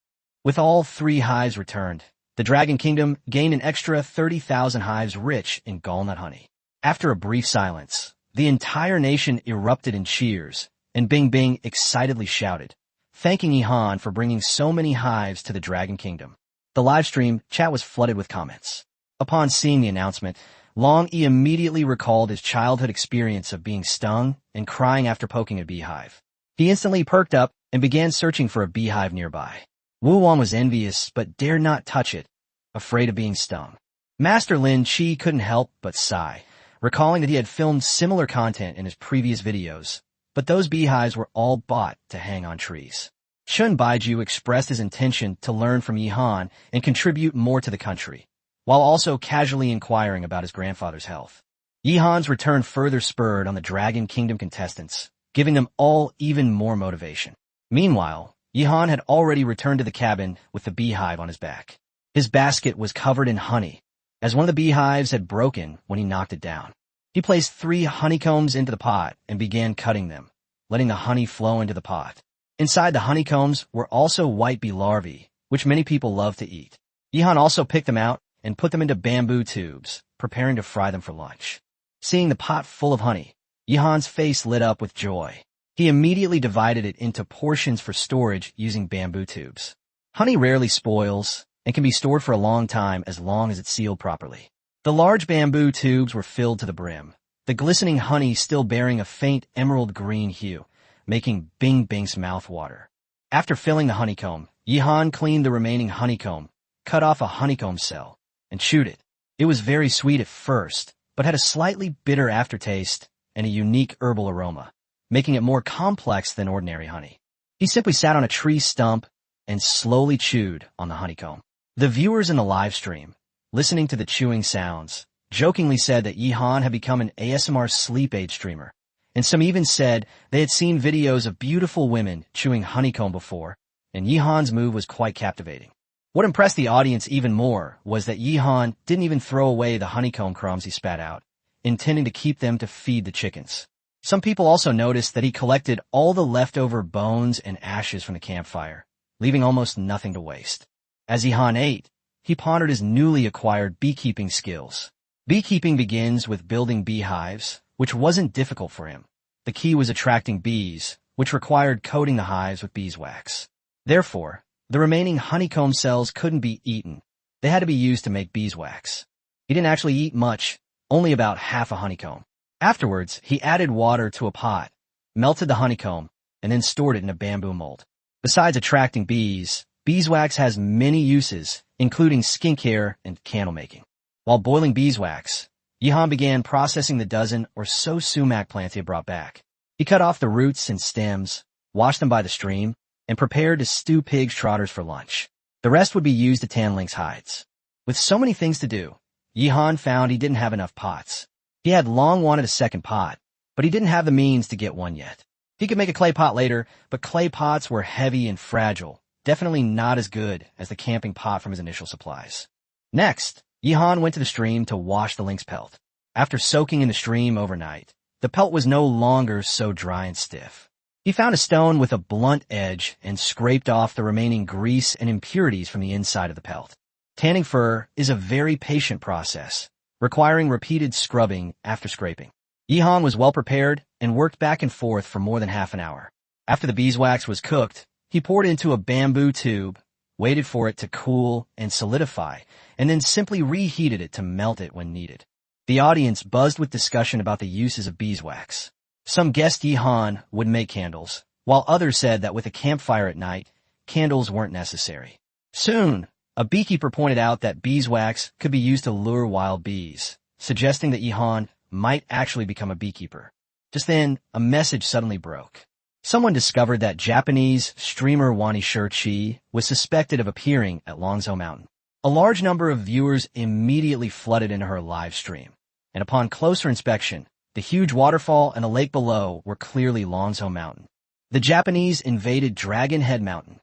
With all 3 hives returned, the Dragon Kingdom gained an extra 30,000 hives rich in gallnut honey. After a brief silence, the entire nation erupted in cheers, and Bing Bing excitedly shouted, thanking Yihan for bringing so many hives to the Dragon Kingdom. The livestream chat was flooded with comments. Upon seeing the announcement, Long Yi immediately recalled his childhood experience of being stung and crying after poking a beehive. He instantly perked up and began searching for a beehive nearby. Wu Wan was envious but dared not touch it, afraid of being stung. Master Lin Chi couldn't help but sigh, recalling that he had filmed similar content in his previous videos, but those beehives were all bought to hang on trees. Shun Baiju expressed his intention to learn from Yihan and contribute more to the country, while also casually inquiring about his grandfather's health. Yihan's return further spurred on the Dragon Kingdom contestants, giving them all even more motivation. Meanwhile, Yihan had already returned to the cabin with the beehive on his back. His basket was covered in honey, as one of the beehives had broken when he knocked it down. He placed 3 honeycombs into the pot and began cutting them, letting the honey flow into the pot. Inside the honeycombs were also white bee larvae, which many people love to eat. Yihan also picked them out and put them into bamboo tubes, preparing to fry them for lunch. Seeing the pot full of honey, Yihan's face lit up with joy. He immediately divided it into portions for storage using bamboo tubes. Honey rarely spoils and can be stored for a long time as long as it's sealed properly. The large bamboo tubes were filled to the brim, the glistening honey still bearing a faint emerald green hue, making Bing Bing's mouth water. After filling the honeycomb, Yihan cleaned the remaining honeycomb, cut off a honeycomb cell, and chewed it. It was very sweet at first, but had a slightly bitter aftertaste and a unique herbal aroma, making it more complex than ordinary honey. He simply sat on a tree stump and slowly chewed on the honeycomb. The viewers in the live stream, listening to the chewing sounds, jokingly said that Yihan had become an ASMR sleep aid streamer, and some even said they had seen videos of beautiful women chewing honeycomb before, and Yihan's move was quite captivating. What impressed the audience even more was that Yihan didn't even throw away the honeycomb crumbs he spat out, intending to keep them to feed the chickens. Some people also noticed that he collected all the leftover bones and ashes from the campfire, leaving almost nothing to waste. As Yihan ate, he pondered his newly acquired beekeeping skills. Beekeeping begins with building beehives, which wasn't difficult for him. The key was attracting bees, which required coating the hives with beeswax. Therefore, the remaining honeycomb cells couldn't be eaten. They had to be used to make beeswax. He didn't actually eat much, only about half a honeycomb. Afterwards, he added water to a pot, melted the honeycomb, and then stored it in a bamboo mold. Besides attracting bees, beeswax has many uses, including skincare and candle making. While boiling beeswax, Yihan began processing the dozen or so sumac plants he had brought back. He cut off the roots and stems, washed them by the stream, and prepared to stew pig's trotters for lunch. The rest would be used to tan lynx hides. With so many things to do, Yihan found he didn't have enough pots. He had long wanted a second pot, but he didn't have the means to get one yet. He could make a clay pot later, but clay pots were heavy and fragile, definitely not as good as the camping pot from his initial supplies. Next, Yihan went to the stream to wash the lynx pelt. After soaking in the stream overnight, the pelt was no longer so dry and stiff. He found a stone with a blunt edge and scraped off the remaining grease and impurities from the inside of the pelt. Tanning fur is a very patient process, requiring repeated scrubbing after scraping. Yihan was well prepared and worked back and forth for more than half an hour. After the beeswax was cooked, he poured it into a bamboo tube, waited for it to cool and solidify, and then simply reheated it to melt it when needed. The audience buzzed with discussion about the uses of beeswax. Some guessed Yihan would make candles, while others said that with a campfire at night, candles weren't necessary. Soon, a beekeeper pointed out that beeswax could be used to lure wild bees, suggesting that Yihan might actually become a beekeeper. Just then, a message suddenly broke. Someone discovered that Japanese streamer Wani Shirchi was suspected of appearing at Longzhou Mountain. A large number of viewers immediately flooded into her live stream, and upon closer inspection, the huge waterfall and the lake below were clearly Longzhou Mountain. The Japanese invaded Dragon Head Mountain.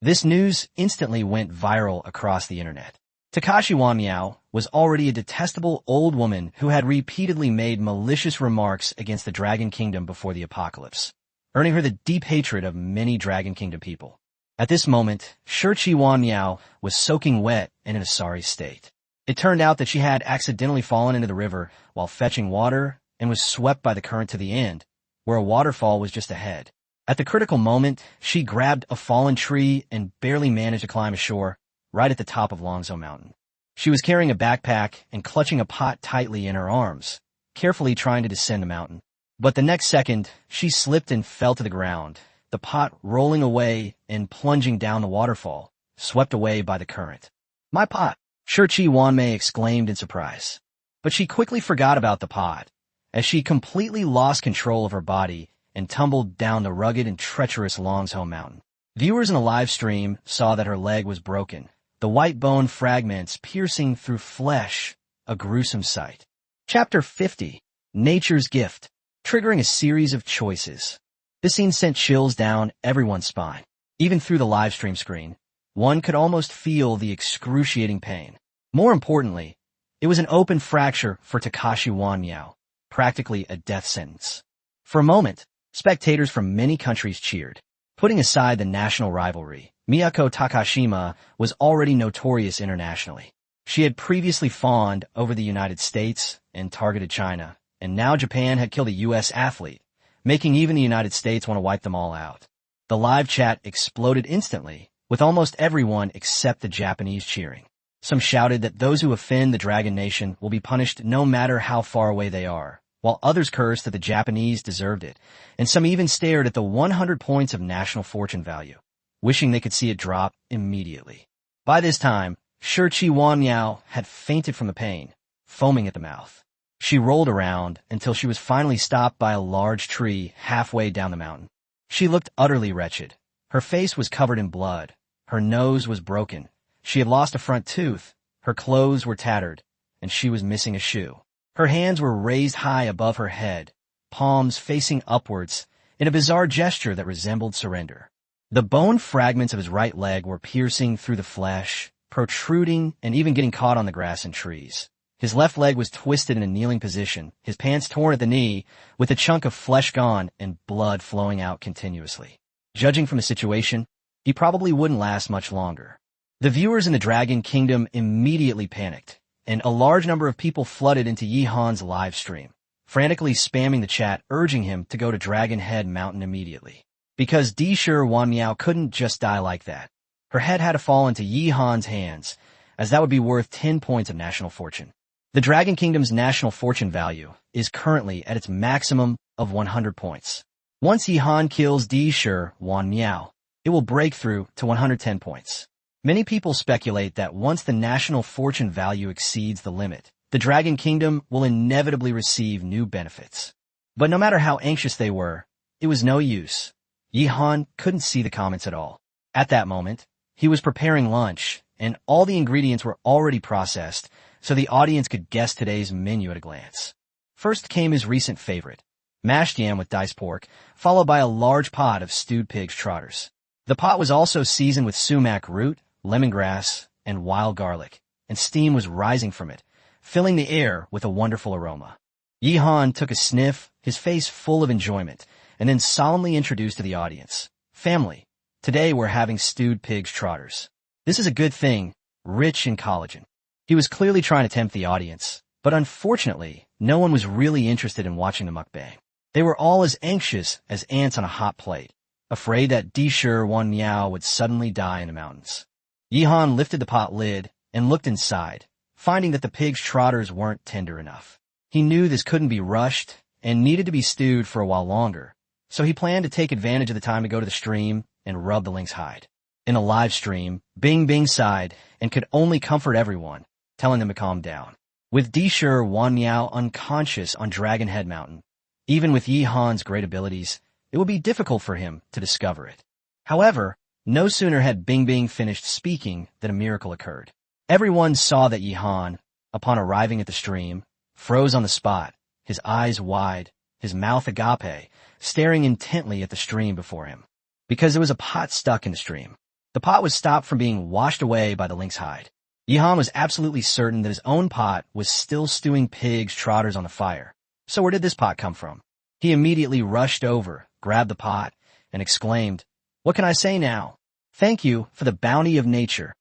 This news instantly went viral across the internet. Takashi Wanmiao was already a detestable old woman who had repeatedly made malicious remarks against the Dragon Kingdom before the apocalypse, earning her the deep hatred of many Dragon Kingdom people. At this moment, Shirchi Wanmiao was soaking wet and in a sorry state. It turned out that she had accidentally fallen into the river while fetching water and was swept by the current to the end, where a waterfall was just ahead. At the critical moment, she grabbed a fallen tree and barely managed to climb ashore, right at the top of Longzhou Mountain. She was carrying a backpack and clutching a pot tightly in her arms, carefully trying to descend the mountain. But the next second, she slipped and fell to the ground, the pot rolling away and plunging down the waterfall, swept away by the current. "My pot!" Shirchi Wanmei exclaimed in surprise. But she quickly forgot about the pot, as she completely lost control of her body and tumbled down the rugged and treacherous Longzhou Mountain. Viewers in the live stream saw that her leg was broken, the white bone fragments piercing through flesh, a gruesome sight. Chapter 50, Nature's Gift, triggering a series of choices. This scene sent chills down everyone's spine. Even through the live stream screen, one could almost feel the excruciating pain. More importantly, it was an open fracture for Takashi Wanmiao, practically a death sentence. For a moment, spectators from many countries cheered. Putting aside the national rivalry, Miyako Takashima was already notorious internationally. She had previously fawned over the United States and targeted China, and now Japan had killed a U.S. athlete, making even the United States want to wipe them all out. The live chat exploded instantly, with almost everyone except the Japanese cheering. Some shouted that those who offend the Dragon Nation will be punished no matter how far away they are, while others cursed that the Japanese deserved it, and some even stared at the 100 points of national fortune value, wishing they could see it drop immediately. By this time, Shirchi Wanmiao had fainted from the pain, foaming at the mouth. She rolled around until she was finally stopped by a large tree halfway down the mountain. She looked utterly wretched. Her face was covered in blood. Her nose was broken. She had lost a front tooth. Her clothes were tattered, and she was missing a shoe. Her hands were raised high above her head, palms facing upwards, in a bizarre gesture that resembled surrender. The bone fragments of his right leg were piercing through the flesh, protruding, and even getting caught on the grass and trees. His left leg was twisted in a kneeling position, his pants torn at the knee, with a chunk of flesh gone and blood flowing out continuously. Judging from the situation, he probably wouldn't last much longer. The viewers in the Dragon Kingdom immediately panicked, and a large number of people flooded into Yihan's live stream, frantically spamming the chat urging him to go to Dragon Head Mountain immediately. Because Dishir Wanmiao couldn't just die like that. Her head had to fall into Yihan's hands, as that would be worth 10 points of national fortune. The Dragon Kingdom's national fortune value is currently at its maximum of 100 points. Once Yihan kills Dishir Wanmiao, it will break through to 110 points. Many people speculate that once the national fortune value exceeds the limit, the Dragon Kingdom will inevitably receive new benefits. But no matter how anxious they were, it was no use. Yihan couldn't see the comments at all. At that moment, he was preparing lunch, and all the ingredients were already processed, so the audience could guess today's menu at a glance. First came his recent favorite, mashed yam with diced pork, followed by a large pot of stewed pig's trotters. The pot was also seasoned with sumac root, lemongrass, and wild garlic, and steam was rising from it, filling the air with a wonderful aroma. Yihan took a sniff, his face full of enjoyment, and then solemnly introduced to the audience, "Family, today we're having stewed pig's trotters. This is a good thing, rich in collagen." He was clearly trying to tempt the audience, but unfortunately, no one was really interested in watching the mukbang. They were all as anxious as ants on a hot plate, afraid that Dishir Wanmiao would suddenly die in the mountains. Yihan lifted the pot lid and looked inside, finding that the pig's trotters weren't tender enough. He knew this couldn't be rushed and needed to be stewed for a while longer, so he planned to take advantage of the time to go to the stream and rub the lynx hide. In a live stream, Bing Bing sighed and could only comfort everyone, telling them to calm down. With Dishir Wanmiao unconscious on Dragon Head Mountain, even with Yihan's great abilities, it would be difficult for him to discover it. However, no sooner had Bing Bing finished speaking than a miracle occurred. Everyone saw that Yihan, upon arriving at the stream, froze on the spot, his eyes wide, his mouth agape, staring intently at the stream before him. Because there was a pot stuck in the stream. The pot was stopped from being washed away by the lynx hide. Yihan was absolutely certain that his own pot was still stewing pig's trotters on the fire. So where did this pot come from? He immediately rushed over, grabbed the pot, and exclaimed, "What can I say now? Thank you for the bounty of nature."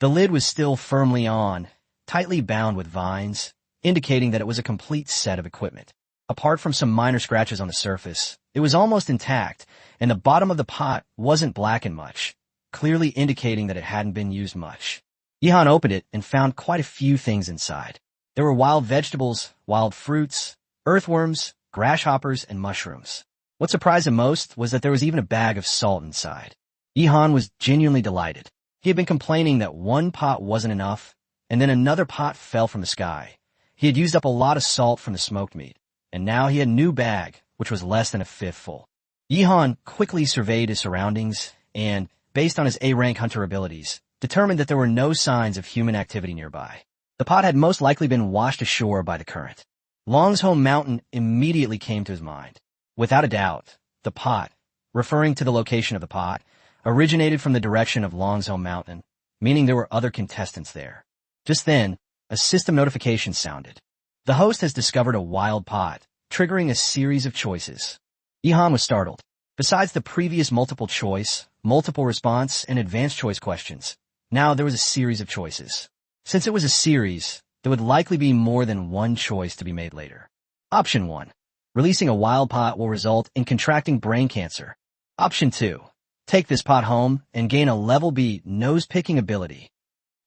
The lid was still firmly on, tightly bound with vines, indicating that it was a complete set of equipment. Apart from some minor scratches on the surface, it was almost intact, and the bottom of the pot wasn't blackened much, clearly indicating that it hadn't been used much. Yihan opened it and found quite a few things inside. There were wild vegetables, wild fruits, earthworms, grasshoppers, and mushrooms. What surprised him most was that there was even a bag of salt inside. Yihan was genuinely delighted. He had been complaining that one pot wasn't enough, and then another pot fell from the sky. He had used up a lot of salt from the smoked meat, and now he had a new bag, which was less than a fifth full. Yihan quickly surveyed his surroundings and, based on his A-rank hunter abilities, determined that there were no signs of human activity nearby. The pot had most likely been washed ashore by the current. Long's home mountain immediately came to his mind. Without a doubt, the pot, referring to the location of the pot, originated from the direction of Long's home mountain, meaning there were other contestants there. Just then, a system notification sounded. The host has discovered a wild pot, triggering a series of choices. Yihan was startled. Besides the previous multiple choice, multiple response, and advanced choice questions, now there was a series of choices. Since it was a series, there would likely be more than one choice to be made later. Option 1. Releasing a wild pot will result in contracting brain cancer. Option 2. Take this pot home and gain a level B nose-picking ability.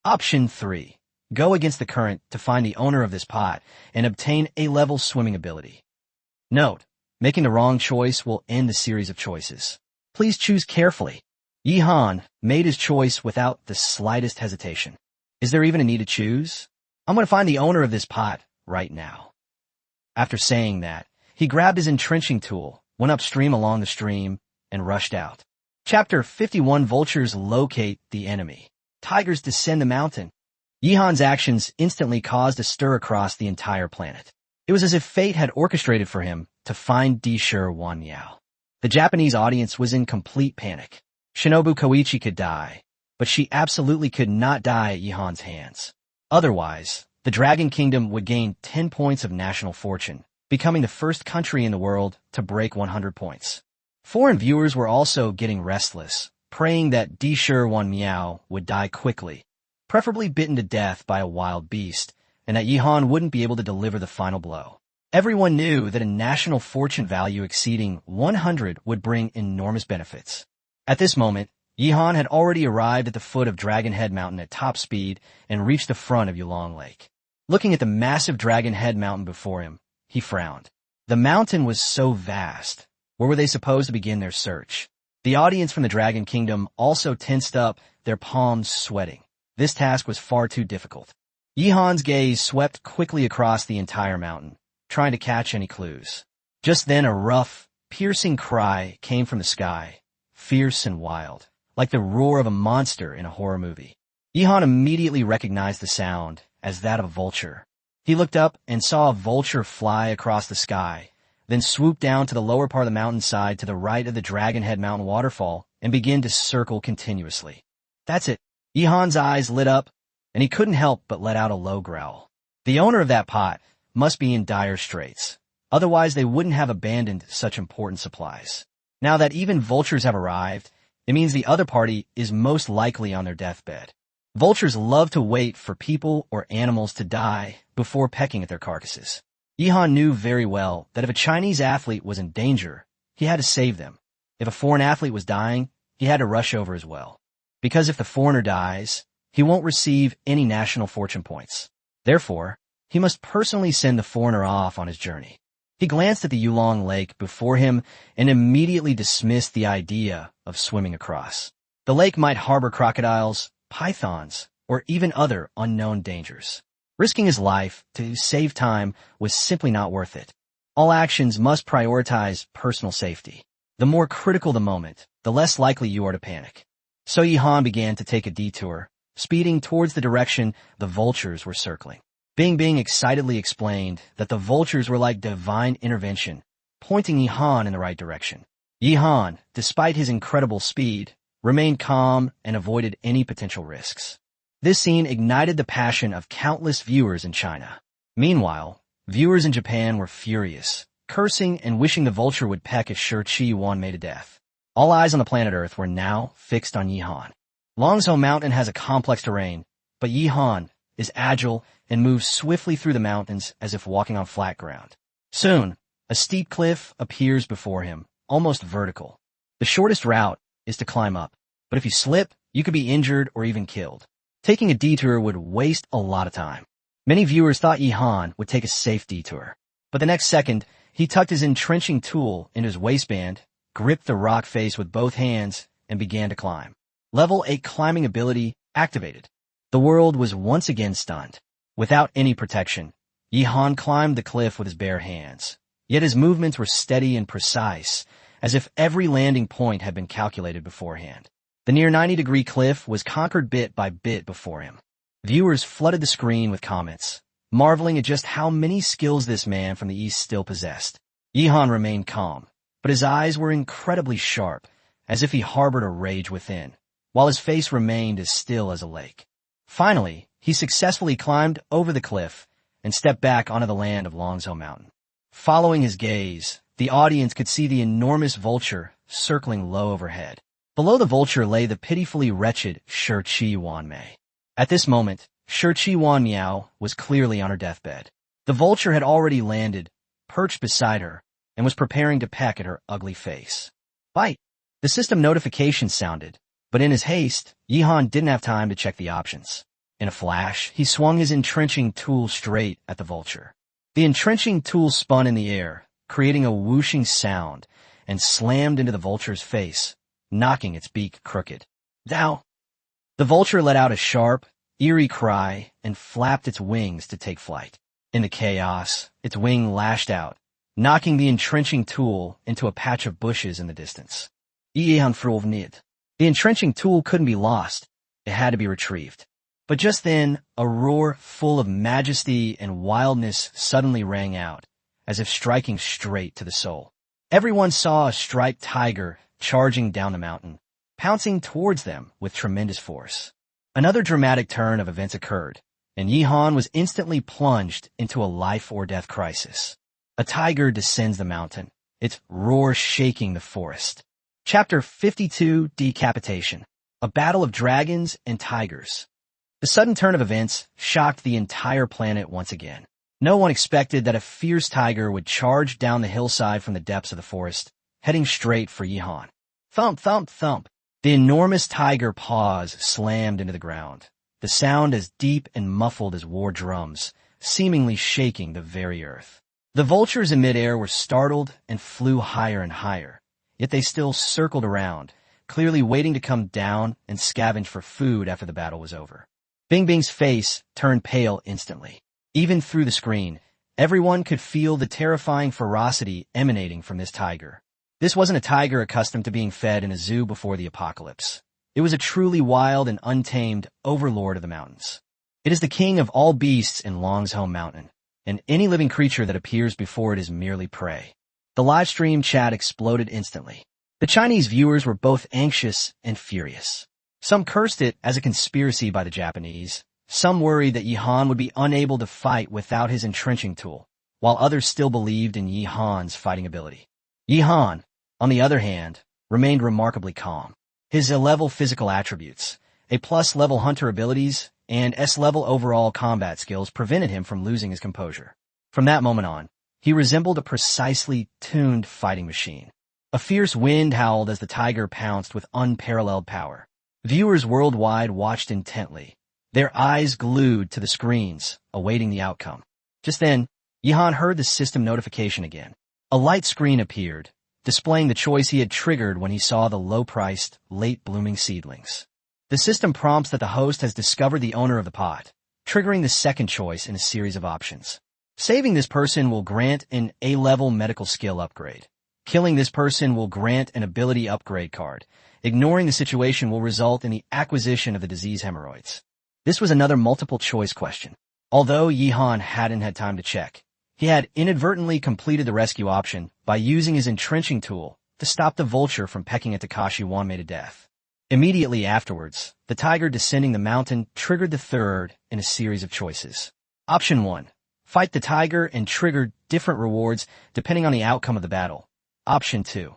Option 3. Go against the current to find the owner of this pot and obtain A-level swimming ability. Note, making the wrong choice will end the series of choices. Please choose carefully. Yihan made his choice without the slightest hesitation. Is there even a need to choose? I'm going to find the owner of this pot right now. After saying that, he grabbed his entrenching tool, went upstream along the stream, and rushed out. Chapter 51. Vultures locate the enemy. Tigers descend the mountain. Yihan's actions instantly caused a stir across the entire planet. It was as if fate had orchestrated for him to find Dishir Wan Miao. The Japanese audience was in complete panic. Shinobu Koichi could die, but she absolutely could not die at Yihan's hands. Otherwise, the Dragon Kingdom would gain 10 points of national fortune, becoming the first country in the world to break 100 points. Foreign viewers were also getting restless, praying that Dishir Wan Miao would die quickly, preferably bitten to death by a wild beast, and that Yihan wouldn't be able to deliver the final blow. Everyone knew that a national fortune value exceeding 100 would bring enormous benefits. At this moment, Yihan had already arrived at the foot of Dragon Head Mountain at top speed and reached the front of Yulong Lake. Looking at the massive Dragon Head Mountain before him, he frowned. The mountain was so vast. Where were they supposed to begin their search? The audience from the Dragon Kingdom also tensed up, their palms sweating. This task was far too difficult. Yihan's gaze swept quickly across the entire mountain, trying to catch any clues. Just then a rough, piercing cry came from the sky, fierce and wild, like the roar of a monster in a horror movie. Yihan immediately recognized the sound as that of a vulture. He looked up and saw a vulture fly across the sky, then swoop down to the lower part of the mountainside to the right of the Dragon Head Mountain waterfall and begin to circle continuously. That's it. Yihan's eyes lit up, and he couldn't help but let out a low growl. The owner of that pot must be in dire straits. Otherwise, they wouldn't have abandoned such important supplies. Now that even vultures have arrived, it means the other party is most likely on their deathbed. Vultures love to wait for people or animals to die before pecking at their carcasses. Yihan knew very well that if a Chinese athlete was in danger, he had to save them. If a foreign athlete was dying, he had to rush over as well. Because if the foreigner dies, he won't receive any national fortune points. Therefore, he must personally send the foreigner off on his journey. He glanced at the Yulong Lake before him and immediately dismissed the idea of swimming across. The lake might harbor crocodiles, pythons, or even other unknown dangers. Risking his life to save time was simply not worth it. All actions must prioritize personal safety. The more critical the moment, the less likely you are to panic. So Yihan began to take a detour, speeding towards the direction the vultures were circling. Bing excitedly explained that the vultures were like divine intervention, pointing Yihan in the right direction. Yihan, despite his incredible speed, remained calm and avoided any potential risks. This scene ignited the passion of countless viewers in China. Meanwhile, viewers in Japan were furious, cursing and wishing the vulture would peck as Shi Wan Mei to death. All eyes on the planet Earth were now fixed on Yihan. Longzhou Mountain has a complex terrain, but Yihan is agile and moves swiftly through the mountains as if walking on flat ground. Soon, a steep cliff appears before him, almost vertical. The shortest route is to climb up, but if you slip, you could be injured or even killed. Taking a detour would waste a lot of time. Many viewers thought Yihan would take a safe detour, but the next second, he tucked his entrenching tool into his waistband, gripped the rock face with both hands, and began to climb. Level 8 climbing ability activated. The world was once again stunned. Without any protection, Yihan climbed the cliff with his bare hands. Yet his movements were steady and precise, as if every landing point had been calculated beforehand. The near 90-degree cliff was conquered bit by bit before him. Viewers flooded the screen with comments, marveling at just how many skills this man from the east still possessed. Yihan remained calm, but his eyes were incredibly sharp, as if he harbored a rage within, while his face remained as still as a lake. Finally, he successfully climbed over the cliff and stepped back onto the land of Longzhou Mountain. Following his gaze, the audience could see the enormous vulture circling low overhead. Below the vulture lay the pitifully wretched Shi Wan Mei. At this moment, Shi Wan Miao was clearly on her deathbed. The vulture had already landed, perched beside her, and was preparing to peck at her ugly face. Bite! The system notification sounded, but in his haste, Yihan didn't have time to check the options. In a flash, he swung his entrenching tool straight at the vulture. The entrenching tool spun in the air, creating a whooshing sound, and slammed into the vulture's face, knocking its beak crooked. Thou! The vulture let out a sharp, eerie cry and flapped its wings to take flight. In the chaos, its wing lashed out, knocking the entrenching tool into a patch of bushes in the distance. The entrenching tool couldn't be lost. It had to be retrieved. But just then, a roar full of majesty and wildness suddenly rang out, as if striking straight to the soul. Everyone saw a striped tiger charging down the mountain, pouncing towards them with tremendous force. Another dramatic turn of events occurred, and Yihan was instantly plunged into a life-or-death crisis. A tiger descends the mountain, its roar shaking the forest. Chapter 52, Decapitation. A battle of dragons and tigers. The sudden turn of events shocked the entire planet once again. No one expected that a fierce tiger would charge down the hillside from the depths of the forest, heading straight for Yihan. Thump, thump, thump. The enormous tiger paws slammed into the ground, the sound as deep and muffled as war drums, seemingly shaking the very earth. The vultures in midair were startled and flew higher and higher, yet they still circled around, clearly waiting to come down and scavenge for food after the battle was over. Bing Bing's face turned pale instantly. Even through the screen, everyone could feel the terrifying ferocity emanating from this tiger. This wasn't a tiger accustomed to being fed in a zoo before the apocalypse. It was a truly wild and untamed overlord of the mountains. It is the king of all beasts in Long's home mountain, and any living creature that appears before it is merely prey. The live stream chat exploded instantly. The Chinese viewers were both anxious and furious. Some cursed it as a conspiracy by the Japanese. Some worried that Yihan would be unable to fight without his entrenching tool, while others still believed in Yihan's fighting ability. Yihan, on the other hand, remained remarkably calm. His A-level physical attributes, A+ level hunter abilities, and S-level overall combat skills prevented him from losing his composure. From that moment on, he resembled a precisely tuned fighting machine. A fierce wind howled as the tiger pounced with unparalleled power. Viewers worldwide watched intently, their eyes glued to the screens, awaiting the outcome. Just then, Yihan heard the system notification again. A light screen appeared, displaying the choice he had triggered when he saw the low-priced, late-blooming seedlings. The system prompts that the host has discovered the owner of the pot, triggering the second choice in a series of options. Saving this person will grant an A-level medical skill upgrade. Killing this person will grant an ability upgrade card. Ignoring the situation will result in the acquisition of the disease hemorrhoids. This was another multiple-choice question. Although Yihan hadn't had time to check, he had inadvertently completed the rescue option by using his entrenching tool to stop the vulture from pecking at Takashi Wanmei to death. Immediately afterwards, the tiger descending the mountain triggered the third in a series of choices. Option 1. Fight the tiger and trigger different rewards depending on the outcome of the battle. Option 2.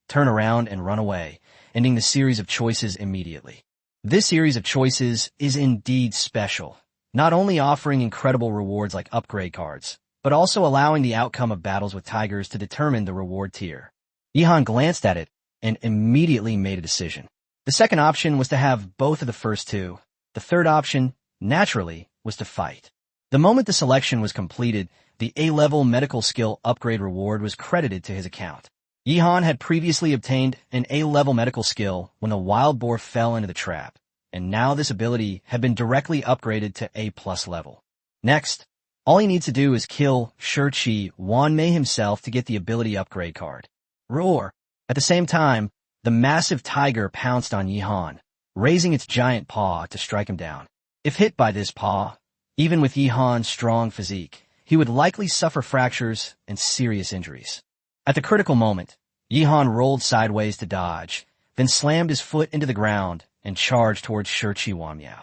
Turn around and run away, ending the series of choices immediately. This series of choices is indeed special, not only offering incredible rewards like upgrade cards, but also allowing the outcome of battles with tigers to determine the reward tier. Yihan glanced at it and immediately made a decision. The second option was to have both of the first two. The third option, naturally, was to fight. The moment the selection was completed, the A-level medical skill upgrade reward was credited to his account. Yihan had previously obtained an A-level medical skill when the wild boar fell into the trap, and now this ability had been directly upgraded to A+ level. Next, all he needs to do is kill Shi Wanmei himself to get the ability upgrade card. Roar! At the same time, the massive tiger pounced on Yihan, raising its giant paw to strike him down. If hit by this paw, even with Yihan's strong physique, he would likely suffer fractures and serious injuries. At the critical moment, Yihan rolled sideways to dodge, then slammed his foot into the ground and charged towards Shi Wanmei.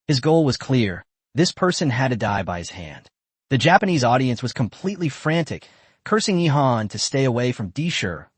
His goal was clear. This person had to die by his hand. The Japanese audience was completely frantic, cursing Yihan to stay away from Shi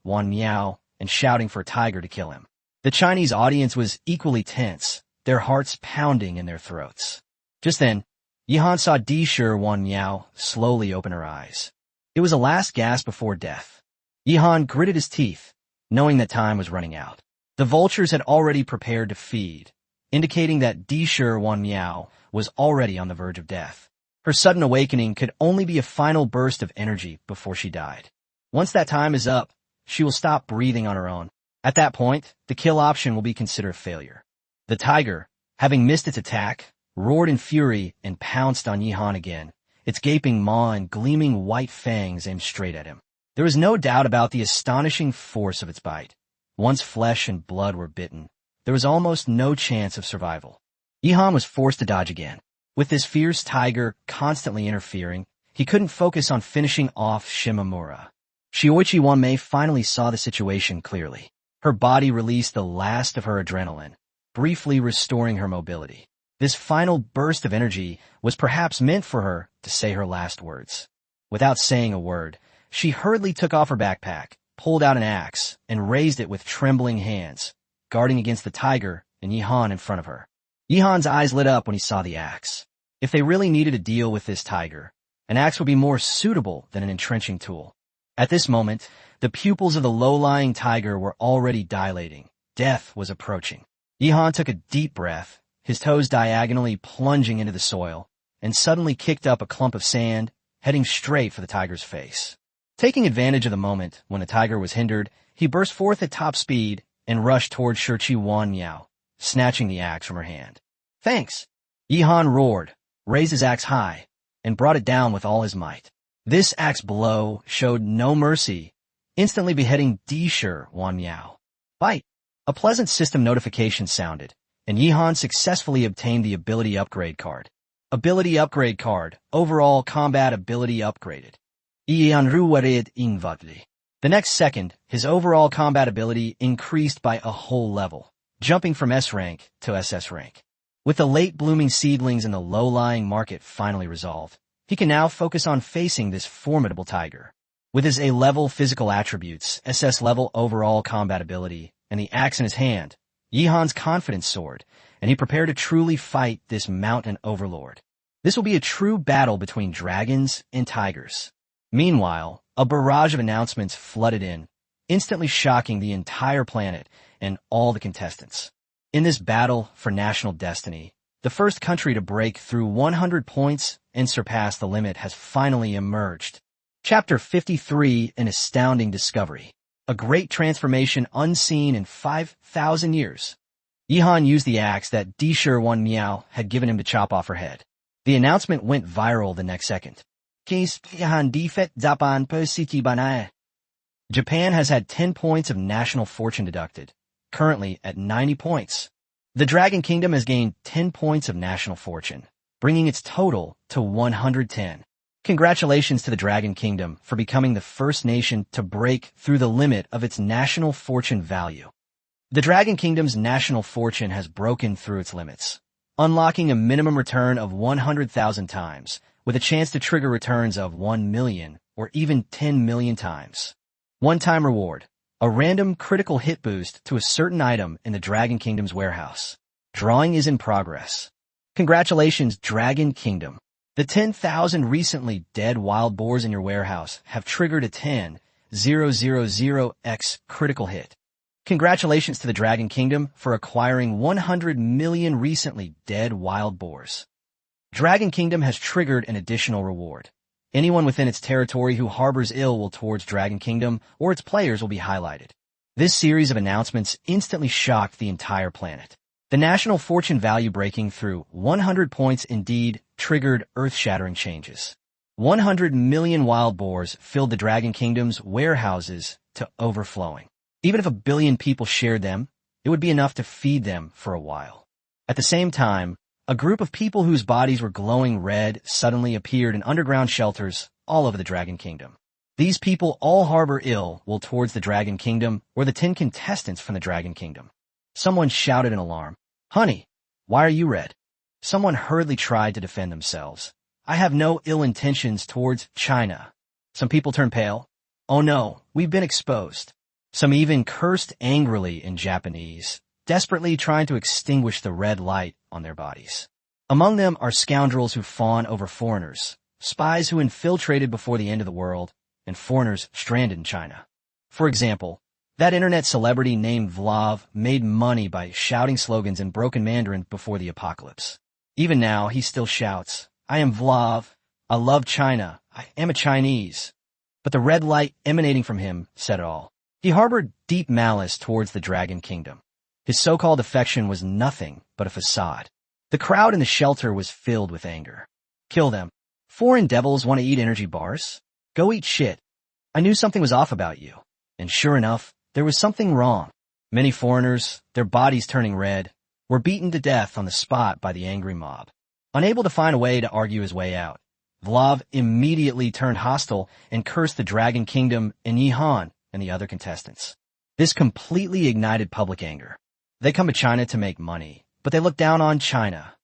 Wanmei and shouting for a tiger to kill him. The Chinese audience was equally tense, their hearts pounding in their throats. Just then, Yihan saw Shi Wanmei slowly open her eyes. It was a last gasp before death. Yihan gritted his teeth, knowing that time was running out. The vultures had already prepared to feed, indicating that Shi Wanmei was already on the verge of death. Her sudden awakening could only be a final burst of energy before she died. Once that time is up, she will stop breathing on her own. At that point, the kill option will be considered a failure. The tiger, having missed its attack, roared in fury and pounced on Yihan again, its gaping maw and gleaming white fangs aimed straight at him. There was no doubt about the astonishing force of its bite. Once flesh and blood were bitten, there was almost no chance of survival. Yihan was forced to dodge again. With this fierce tiger constantly interfering, he couldn't focus on finishing off Shimamura. Shioichi Wanmei finally saw the situation clearly. Her body released the last of her adrenaline, briefly restoring her mobility. This final burst of energy was perhaps meant for her to say her last words. Without saying a word, she hurriedly took off her backpack, pulled out an axe, and raised it with trembling hands, guarding against the tiger and Yihan in front of her. Yihan's eyes lit up when he saw the axe. If they really needed to deal with this tiger, an axe would be more suitable than an entrenching tool. At this moment, the pupils of the low-lying tiger were already dilating. Death was approaching. Yihan took a deep breath, his toes diagonally plunging into the soil, and suddenly kicked up a clump of sand, heading straight for the tiger's face. Taking advantage of the moment when the tiger was hindered, he burst forth at top speed and rushed toward Shichi Wan Miao, snatching the axe from her hand. "Thanks!" Yihan roared, raised his axe high, and brought it down with all his might. This axe blow showed no mercy, instantly beheading Shichi Wan Miao. Bite! A pleasant system notification sounded, and Yihan successfully obtained the ability upgrade card. Ability upgrade card, overall combat ability upgraded. Yihan ruwarid invadli. The next second, his overall combat ability increased by a whole level, jumping from S rank to SS rank. With the late-blooming seedlings in the low-lying market finally resolved, he can now focus on facing this formidable tiger. With his A-level physical attributes, SS-level overall combat ability, and the axe in his hand, Yihan's confidence soared, and he prepared to truly fight this mountain overlord. This will be a true battle between dragons and tigers. Meanwhile, a barrage of announcements flooded in, instantly shocking the entire planet and all the contestants. In this battle for national destiny, the first country to break through 100 points and surpass the limit has finally emerged. Chapter 53, An Astounding Discovery. A great transformation unseen in 5,000 years. Yihan used the axe that Shichi Wan Miao had given him to chop off her head. The announcement went viral the next second. Japan has had 10 points of national fortune deducted, currently at 90 points. The Dragon Kingdom has gained 10 points of national fortune, bringing its total to 110. Congratulations to the Dragon Kingdom for becoming the first nation to break through the limit of its national fortune value. The Dragon Kingdom's national fortune has broken through its limits, unlocking a minimum return of 100,000 times, with a chance to trigger returns of 1 million or even 10 million times. One-time reward, a random critical hit boost to a certain item in the Dragon Kingdom's warehouse. Drawing is in progress. Congratulations, Dragon Kingdom. The 10,000 recently dead wild boars in your warehouse have triggered a 10,000x critical hit. Congratulations to the Dragon Kingdom for acquiring 100 million recently dead wild boars. Dragon Kingdom has triggered an additional reward. Anyone within its territory who harbors ill will towards Dragon Kingdom or its players will be highlighted. This series of announcements instantly shocked the entire planet. The national fortune value breaking through 100 points indeed triggered earth-shattering changes. 100 million wild boars filled the Dragon Kingdom's warehouses to overflowing. Even if 1 billion people shared them, it would be enough to feed them for a while. At the same time, a group of people whose bodies were glowing red suddenly appeared in underground shelters all over the Dragon Kingdom. These people all harbor ill will towards the Dragon Kingdom or the 10 contestants from the Dragon Kingdom. Someone shouted in alarm, "Honey, why are you red?" Someone hurriedly tried to defend themselves. "I have no ill intentions towards China." Some people turned pale. "Oh no, we've been exposed." Some even cursed angrily in Japanese, desperately trying to extinguish the red light on their bodies. Among them are scoundrels who fawn over foreigners, spies who infiltrated before the end of the world, and foreigners stranded in China. For example, that internet celebrity named Vlav made money by shouting slogans in broken Mandarin before the apocalypse. Even now, he still shouts, "I am Vlav, I love China, I am a Chinese." But the red light emanating from him said it all. He harbored deep malice towards the Dragon Kingdom. His so-called affection was nothing but a facade. The crowd in the shelter was filled with anger. "Kill them. Foreign devils want to eat energy bars? Go eat shit. I knew something was off about you. And sure enough, there was something wrong. Many foreigners, their bodies turning red, were beaten to death on the spot by the angry mob. Unable to find a way to argue his way out, Vlav immediately turned hostile and cursed the Dragon Kingdom and Yihan and the other contestants. This completely ignited public anger. They come to China to make money, but they look down on China.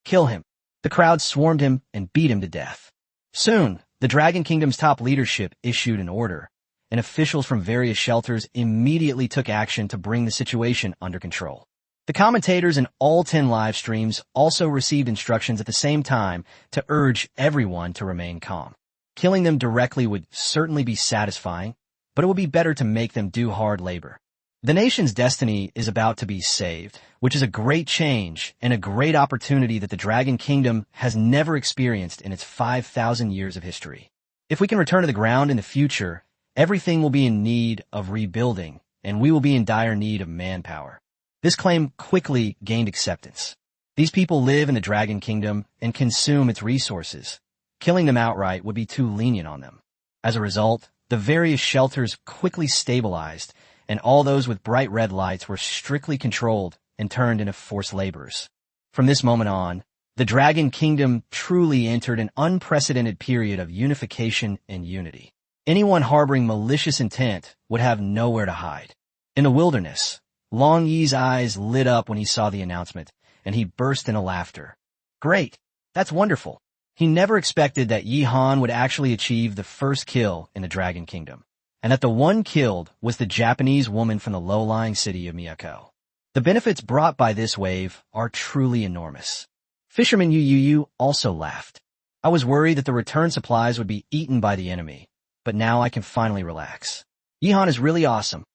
Kill him. The crowd swarmed him and beat him to death. Soon, the Dragon Kingdom's top leadership issued an order, and officials from various shelters immediately took action to bring the situation under control. The commentators in all 10 live streams also received instructions at the same time to urge everyone to remain calm. Killing them directly would certainly be satisfying, but it would be better to make them do hard labor. The nation's destiny is about to be saved, which is a great change and a great opportunity that the Dragon Kingdom has never experienced in its 5,000 years of history. If we can return to the ground in the future, everything will be in need of rebuilding, and we will be in dire need of manpower. This claim quickly gained acceptance. These people live in the Dragon Kingdom and consume its resources. Killing them outright would be too lenient on them. As a result, the various shelters quickly stabilized, and all those with bright red lights were strictly controlled and turned into forced laborers. From this moment on, the Dragon Kingdom truly entered an unprecedented period of unification and unity. Anyone harboring malicious intent would have nowhere to hide. In the wilderness, Long Yi's eyes lit up when he saw the announcement, and he burst into laughter. Great! That's wonderful! He never expected that Yihan would actually achieve the first kill in the Dragon Kingdom, and that the one killed was the Japanese woman from the low-lying city of Miyako. The benefits brought by this wave are truly enormous. Fisherman Yu also laughed. I was worried that the return supplies would be eaten by the enemy, but now I can finally relax. Yihan is really awesome.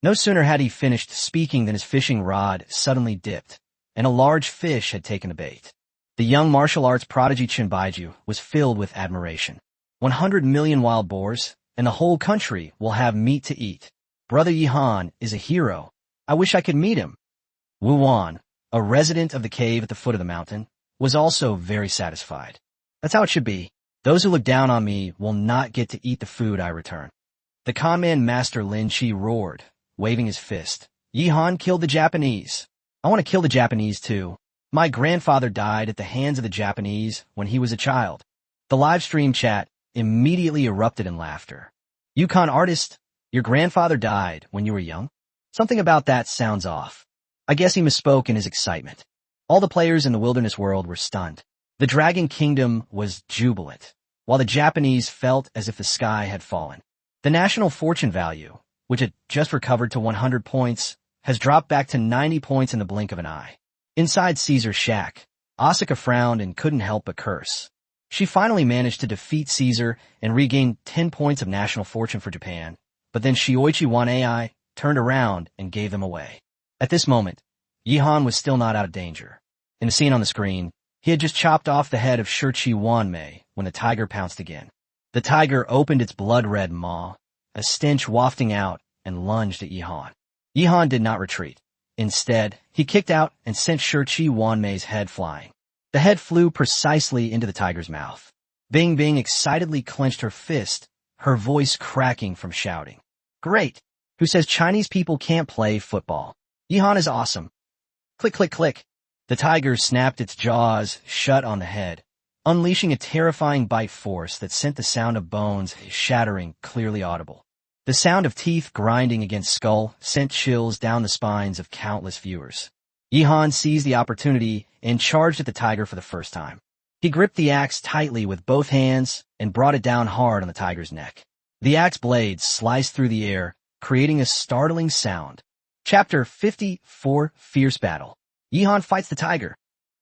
No sooner had he finished speaking than his fishing rod suddenly dipped, and a large fish had taken the bait. The young martial arts prodigy Chinbaiju was filled with admiration. 100 million wild boars, and the whole country will have meat to eat. Brother Yihan is a hero. I wish I could meet him. Wu Wan, a resident of the cave at the foot of the mountain, was also very satisfied. That's how it should be. Those who look down on me will not get to eat the food I return. The conman master Lin Chi roared, waving his fist. Yihan killed the Japanese. I want to kill the Japanese too. My grandfather died at the hands of the Japanese when he was a child. The live stream chat immediately erupted in laughter. Yukon artist, your grandfather died when you were young? Something about that sounds off. I guess he misspoke in his excitement. All the players in the wilderness world were stunned. The Dragon Kingdom was jubilant, while the Japanese felt as if the sky had fallen. The national fortune value, which had just recovered to 100 points, has dropped back to 90 points in the blink of an eye. Inside Caesar's shack, Asuka frowned and couldn't help but curse. She finally managed to defeat Caesar and regain 10 points of national fortune for Japan, but then Shioichi Wan Ai turned around and gave them away. At this moment, Yihan was still not out of danger. In the scene on the screen, he had just chopped off the head of Shirchi Wanmei when the tiger pounced again. The tiger opened its blood-red maw, a stench wafting out, and lunged at Yihan. Yihan did not retreat. Instead, he kicked out and sent Shirchi Wanmei's head flying. The head flew precisely into the tiger's mouth. Bing Bing excitedly clenched her fist, her voice cracking from shouting. Great! Who says Chinese people can't play football? Yihan is awesome. Click, click, click. The tiger snapped its jaws shut on the head, unleashing a terrifying bite force that sent the sound of bones shattering clearly audible. The sound of teeth grinding against skull sent chills down the spines of countless viewers. Yihan seized the opportunity and charged at the tiger for the first time. He gripped the axe tightly with both hands and brought it down hard on the tiger's neck. The axe blade sliced through the air, creating a startling sound. Chapter 54, Fierce Battle. Yihan fights the tiger.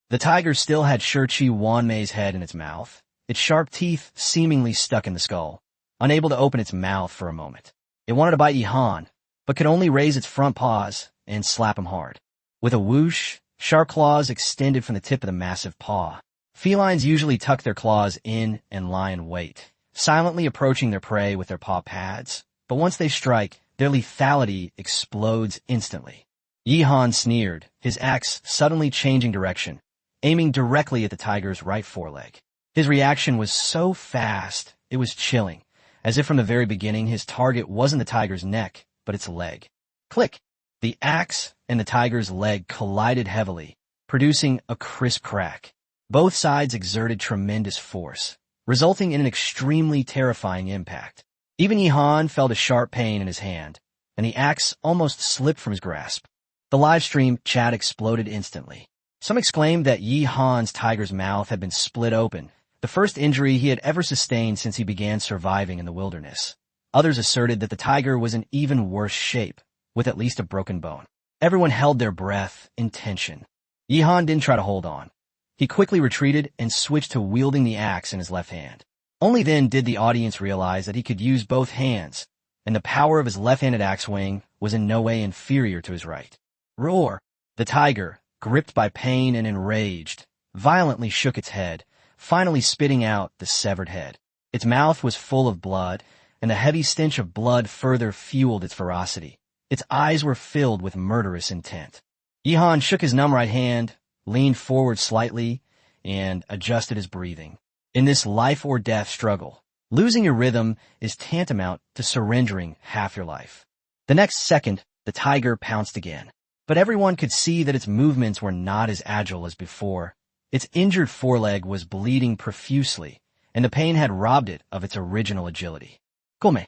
The tiger still had Shirchi Wanmei's head in its mouth, its sharp teeth seemingly stuck in the skull, unable to open its mouth for a moment. It wanted to bite Yihan, but could only raise its front paws and slap him hard. With a whoosh, sharp claws extended from the tip of the massive paw. Felines usually tuck their claws in and lie in wait, silently approaching their prey with their paw pads, but once they strike, their lethality explodes instantly. Yihan sneered, his axe suddenly changing direction, aiming directly at the tiger's right foreleg. His reaction was so fast, it was chilling, as if from the very beginning his target wasn't the tiger's neck, but its leg. Click! The axe and the tiger's leg collided heavily, producing a crisp crack. Both sides exerted tremendous force, resulting in an extremely terrifying impact. Even Yihan felt a sharp pain in his hand, and the axe almost slipped from his grasp. The livestream chat exploded instantly. Some exclaimed that Yihan's tiger's mouth had been split open, the first injury he had ever sustained since he began surviving in the wilderness. Others asserted that the tiger was in even worse shape, with at least a broken bone. Everyone held their breath in tension. Yihan didn't try to hold on. He quickly retreated and switched to wielding the axe in his left hand. Only then did the audience realize that he could use both hands, and the power of his left-handed axe swing was in no way inferior to his right. Roar! The tiger, gripped by pain and enraged, violently shook its head, finally spitting out the severed head. Its mouth was full of blood, and the heavy stench of blood further fueled its ferocity. Its eyes were filled with murderous intent. Yihan shook his numb right hand, leaned forward slightly, and adjusted his breathing. In this life-or-death struggle, losing your rhythm is tantamount to surrendering half your life. The next second, the tiger pounced again. But everyone could see that its movements were not as agile as before. Its injured foreleg was bleeding profusely, and the pain had robbed it of its original agility. Come!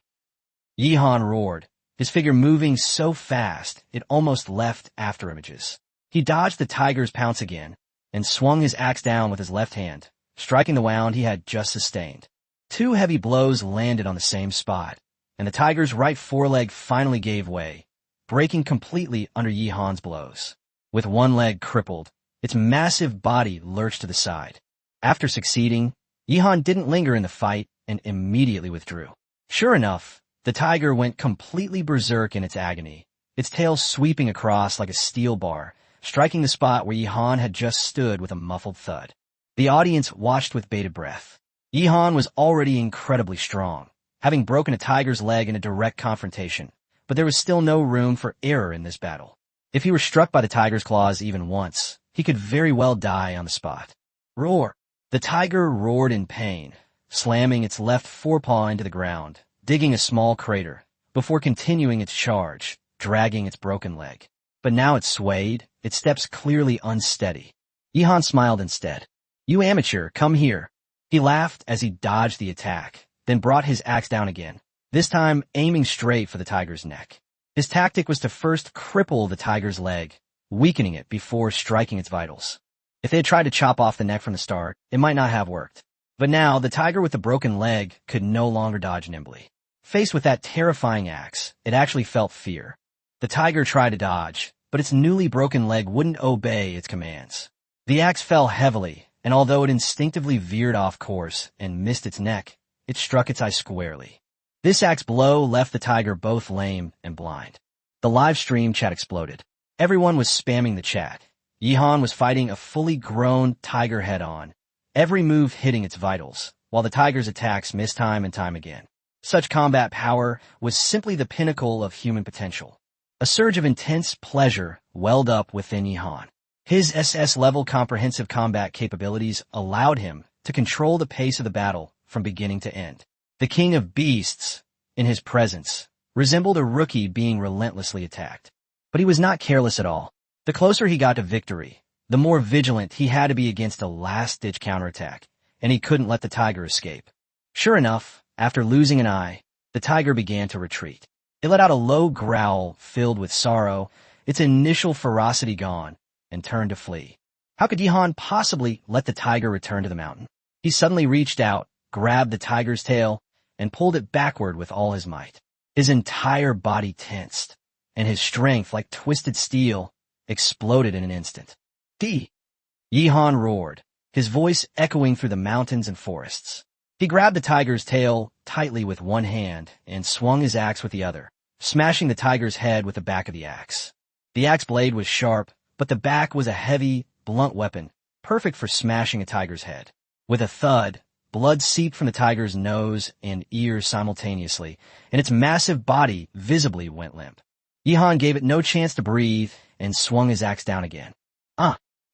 Yihan roared, his figure moving so fast it almost left afterimages. He dodged the tiger's pounce again, and swung his axe down with his left hand, striking the wound he had just sustained. 2 heavy blows landed on the same spot, and the tiger's right foreleg finally gave way, breaking completely under Yihan's blows. With one leg crippled, its massive body lurched to the side. After succeeding, Yihan didn't linger in the fight and immediately withdrew. Sure enough, the tiger went completely berserk in its agony, its tail sweeping across like a steel bar, striking the spot where Yihan had just stood with a muffled thud. The audience watched with bated breath. Yihan was already incredibly strong, having broken a tiger's leg in a direct confrontation, but there was still no room for error in this battle. If he were struck by the tiger's claws even once, he could very well die on the spot. Roar! The tiger roared in pain, slamming its left forepaw into the ground, digging a small crater, before continuing its charge, dragging its broken leg. But now it swayed, its steps clearly unsteady. Yihan smiled instead. "You amateur, come here." He laughed as he dodged the attack, then brought his axe down again, this time aiming straight for the tiger's neck. His tactic was to first cripple the tiger's leg, weakening it before striking its vitals. If they had tried to chop off the neck from the start, it might not have worked. But now, the tiger with the broken leg could no longer dodge nimbly. Faced with that terrifying axe, it actually felt fear. The tiger tried to dodge, but its newly broken leg wouldn't obey its commands. The axe fell heavily, and although it instinctively veered off course and missed its neck, it struck its eye squarely. This axe blow left the tiger both lame and blind. The live stream chat exploded. Everyone was spamming the chat. Yihan was fighting a fully grown tiger head-on, every move hitting its vitals, while the tiger's attacks missed time and time again. Such combat power was simply the pinnacle of human potential. A surge of intense pleasure welled up within Yihan. His SS-level comprehensive combat capabilities allowed him to control the pace of the battle from beginning to end. The king of beasts, in his presence, resembled a rookie being relentlessly attacked. But he was not careless at all. The closer he got to victory, the more vigilant he had to be against a last-ditch counterattack, and he couldn't let the tiger escape. Sure enough, after losing an eye, the tiger began to retreat. It let out a low growl filled with sorrow, its initial ferocity gone, and turned to flee. How could Yihan possibly let the tiger return to the mountain? He suddenly reached out, grabbed the tiger's tail, and pulled it backward with all his might. His entire body tensed, and his strength, like twisted steel, exploded in an instant. Yihan roared, his voice echoing through the mountains and forests. He grabbed the tiger's tail tightly with one hand and swung his axe with the other, smashing the tiger's head with the back of the axe. The axe blade was sharp, but the back was a heavy, blunt weapon, perfect for smashing a tiger's head. With a thud, blood seeped from the tiger's nose and ears simultaneously, and its massive body visibly went limp. Yihan gave it no chance to breathe and swung his axe down again.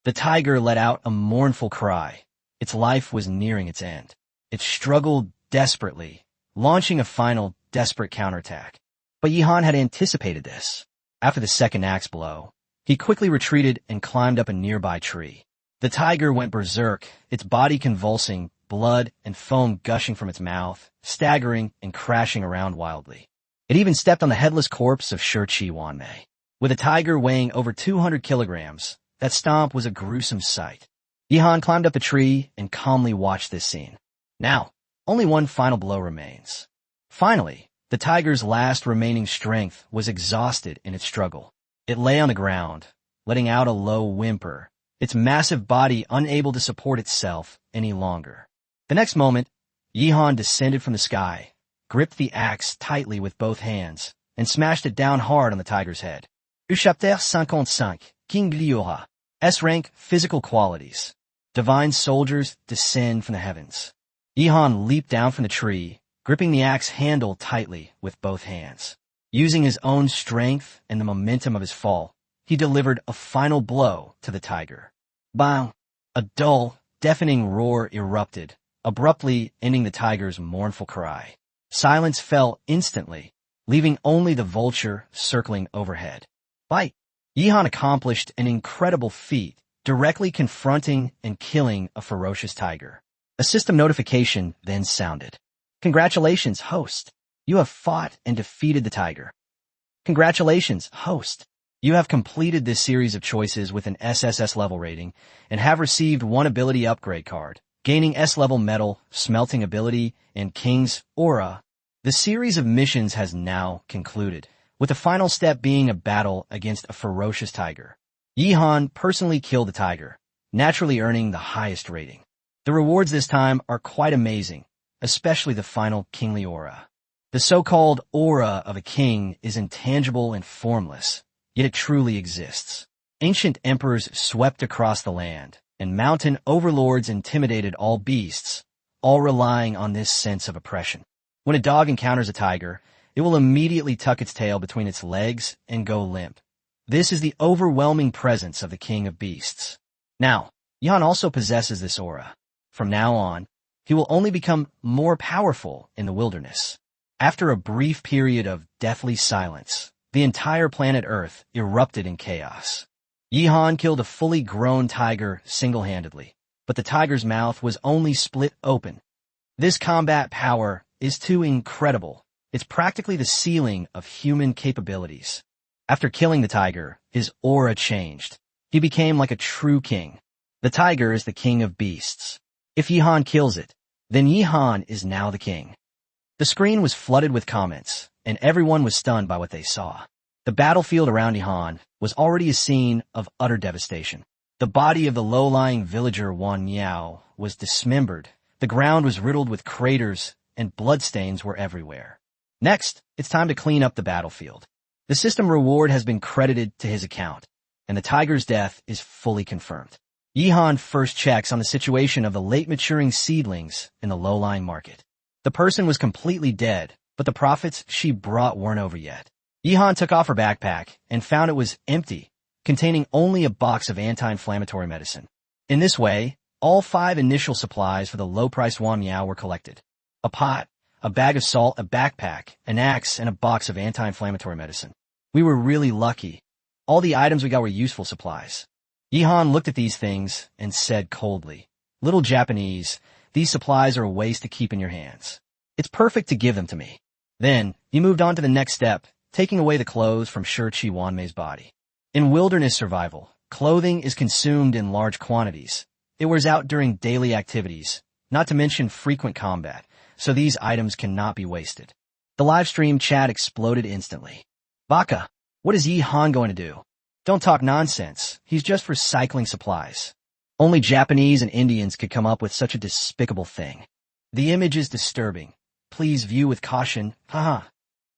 The tiger let out a mournful cry, Its life was nearing its end. It struggled desperately, launching a final, desperate counterattack. But Yihan had anticipated this. After the second axe blow, he quickly retreated and climbed up a nearby tree. The tiger went berserk, its body convulsing, blood and foam gushing from its mouth, staggering and crashing around wildly. It even stepped on the headless corpse of Shi Wanmei. With a tiger weighing over 200 kilograms, that stomp was a gruesome sight. Yihan climbed up the tree and calmly watched this scene. Now, only one final blow remains. Finally, the tiger's last remaining strength was exhausted in its struggle. It lay on the ground, letting out a low whimper, its massive body unable to support itself any longer. The next moment, Yihan descended from the sky, gripped the axe tightly with both hands, and smashed it down hard on the tiger's head. Chapter 55, King Liora. S-rank physical qualities. Divine soldiers descend from the heavens. Yihan leaped down from the tree, gripping the axe handle tightly with both hands. Using his own strength and the momentum of his fall, he delivered a final blow to the tiger. Bang! A dull, deafening roar erupted, abruptly ending the tiger's mournful cry. Silence fell instantly, leaving only the vulture circling overhead. Bite! Yihan accomplished an incredible feat, directly confronting and killing a ferocious tiger. A system notification then sounded. Congratulations, host. You have fought and defeated the tiger. Congratulations, host. You have completed this series of choices with an SSS level rating and have received one ability upgrade card, gaining S-level metal, smelting ability, and King's Aura. The series of missions has now concluded, with the final step being a battle against a ferocious tiger. Yihan personally killed the tiger, naturally earning the highest rating. The rewards this time are quite amazing, especially the final kingly aura. The so-called aura of a king is intangible and formless, yet it truly exists. Ancient emperors swept across the land, and mountain overlords intimidated all beasts, all relying on this sense of oppression. When a dog encounters a tiger, it will immediately tuck its tail between its legs and go limp. This is the overwhelming presence of the king of beasts. Now, Yihan also possesses this aura. From now on, he will only become more powerful in the wilderness. After a brief period of deathly silence, the entire planet Earth erupted in chaos. Yihan killed a fully grown tiger single-handedly, but the tiger's mouth was only split open. This combat power is too incredible. It's practically the ceiling of human capabilities. After killing the tiger, his aura changed. He became like a true king. The tiger is the king of beasts. If Yihan kills it, then Yihan is now the king. The screen was flooded with comments, and everyone was stunned by what they saw. The battlefield around Yihan was already a scene of utter devastation. The body of the low-lying villager Wan Miao was dismembered. The ground was riddled with craters, and bloodstains were everywhere. Next, it's time to clean up the battlefield. The system reward has been credited to his account, and the tiger's death is fully confirmed. Yihan first checks on the situation of the late-maturing seedlings in the low-lying market. The person was completely dead, but the profits she brought weren't over yet. Yihan took off her backpack and found it was empty, containing only a box of anti-inflammatory medicine. In this way, all 5 initial supplies for the low-priced Wan Miao were collected. A pot, a bag of salt, a backpack, an axe, and a box of anti-inflammatory medicine. We were really lucky. All the items we got were useful supplies. Yihan looked at these things and said coldly, "Little Japanese, these supplies are a waste to keep in your hands. It's perfect to give them to me." Then, he moved on to the next step, taking away the clothes from Shi Wanmei's body. In wilderness survival, clothing is consumed in large quantities. It wears out during daily activities, not to mention frequent combat, so these items cannot be wasted. The live stream chat exploded instantly. "Baka, what is Yihan going to do? Don't talk nonsense. He's just recycling supplies. Only Japanese and Indians could come up with such a despicable thing. The image is disturbing. Please view with caution. Haha."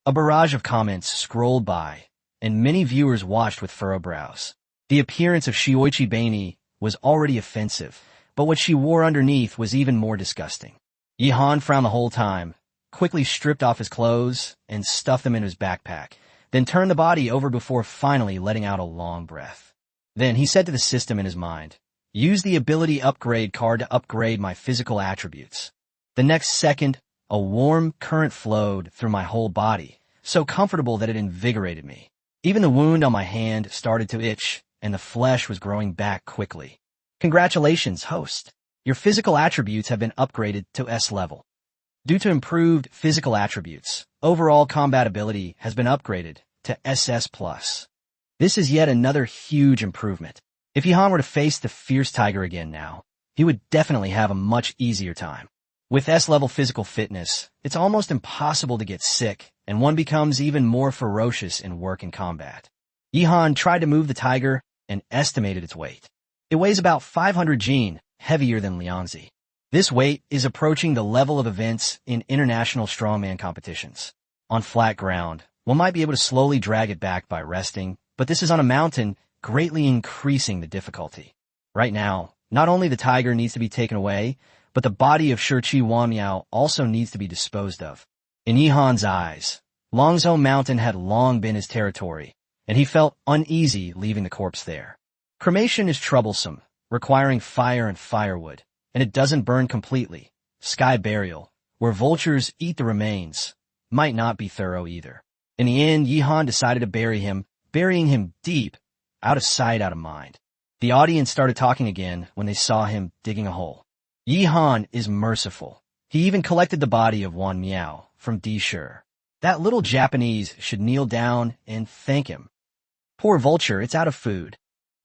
A barrage of comments scrolled by, and many viewers watched with furrowed brows. The appearance of Shioichi Baini was already offensive, but what she wore underneath was even more disgusting. Yihan frowned the whole time, quickly stripped off his clothes and stuffed them in his backpack, then turned the body over before finally letting out a long breath. Then he said to the system in his mind, Use the ability upgrade card to upgrade my physical attributes. The next second, a warm current flowed through my whole body, so comfortable that it invigorated me. Even the wound on my hand started to itch, and the flesh was growing back quickly. Congratulations, host. Your physical attributes have been upgraded to S level. Due to improved physical attributes, overall combat ability has been upgraded to SS+. This is yet another huge improvement. If Jihan were to face the fierce tiger again now, he would definitely have a much easier time. With S-level physical fitness, it's almost impossible to get sick, and one becomes even more ferocious in work and combat. Jihan tried to move the tiger and estimated its weight. It weighs about 500 jin, heavier than Lianzi. This weight is approaching the level of events in international strongman competitions. On flat ground, one might be able to slowly drag it back by resting, but this is on a mountain, greatly increasing the difficulty. Right now, not only the tiger needs to be taken away, but the body of Shiqi Wanmiao also needs to be disposed of. In Jihan's eyes, Longzhou Mountain had long been his territory, and he felt uneasy leaving the corpse there. Cremation is troublesome, requiring fire and firewood, and it doesn't burn completely. Sky burial, where vultures eat the remains, might not be thorough either. In the end, Jihan decided to bury him, burying him deep, out of sight, out of mind. The audience started talking again when they saw him digging a hole. Jihan is merciful. He even collected the body of Wan Miao from D. Sure. That little Japanese should kneel down and thank him. Poor vulture, it's out of food.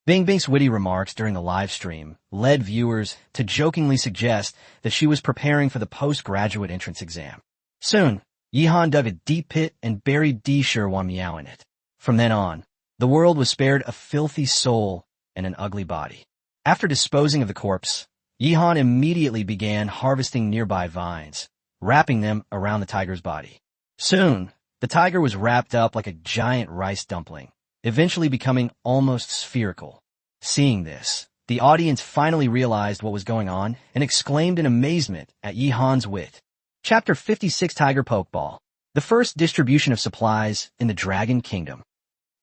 Bing Bing's witty remarks during the live stream led viewers to jokingly suggest that she was preparing for the postgraduate entrance exam. Soon, Jihan dug a deep pit and buried D. Sure Wan Miao in it. From then on, the world was spared a filthy soul and an ugly body. After disposing of the corpse, Jihan immediately began harvesting nearby vines, wrapping them around the tiger's body. Soon, the tiger was wrapped up like a giant rice dumpling, eventually becoming almost spherical. Seeing this, the audience finally realized what was going on and exclaimed in amazement at Jihan's wit. Chapter 56 Tiger Pokeball. The first distribution of supplies in the Dragon Kingdom.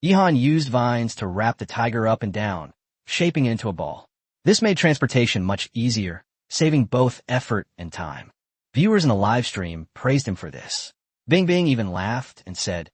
Jihan used vines to wrap the tiger up and down, shaping it into a ball. This made transportation much easier, saving both effort and time. Viewers in the live stream praised him for this. Bing Bing even laughed and said,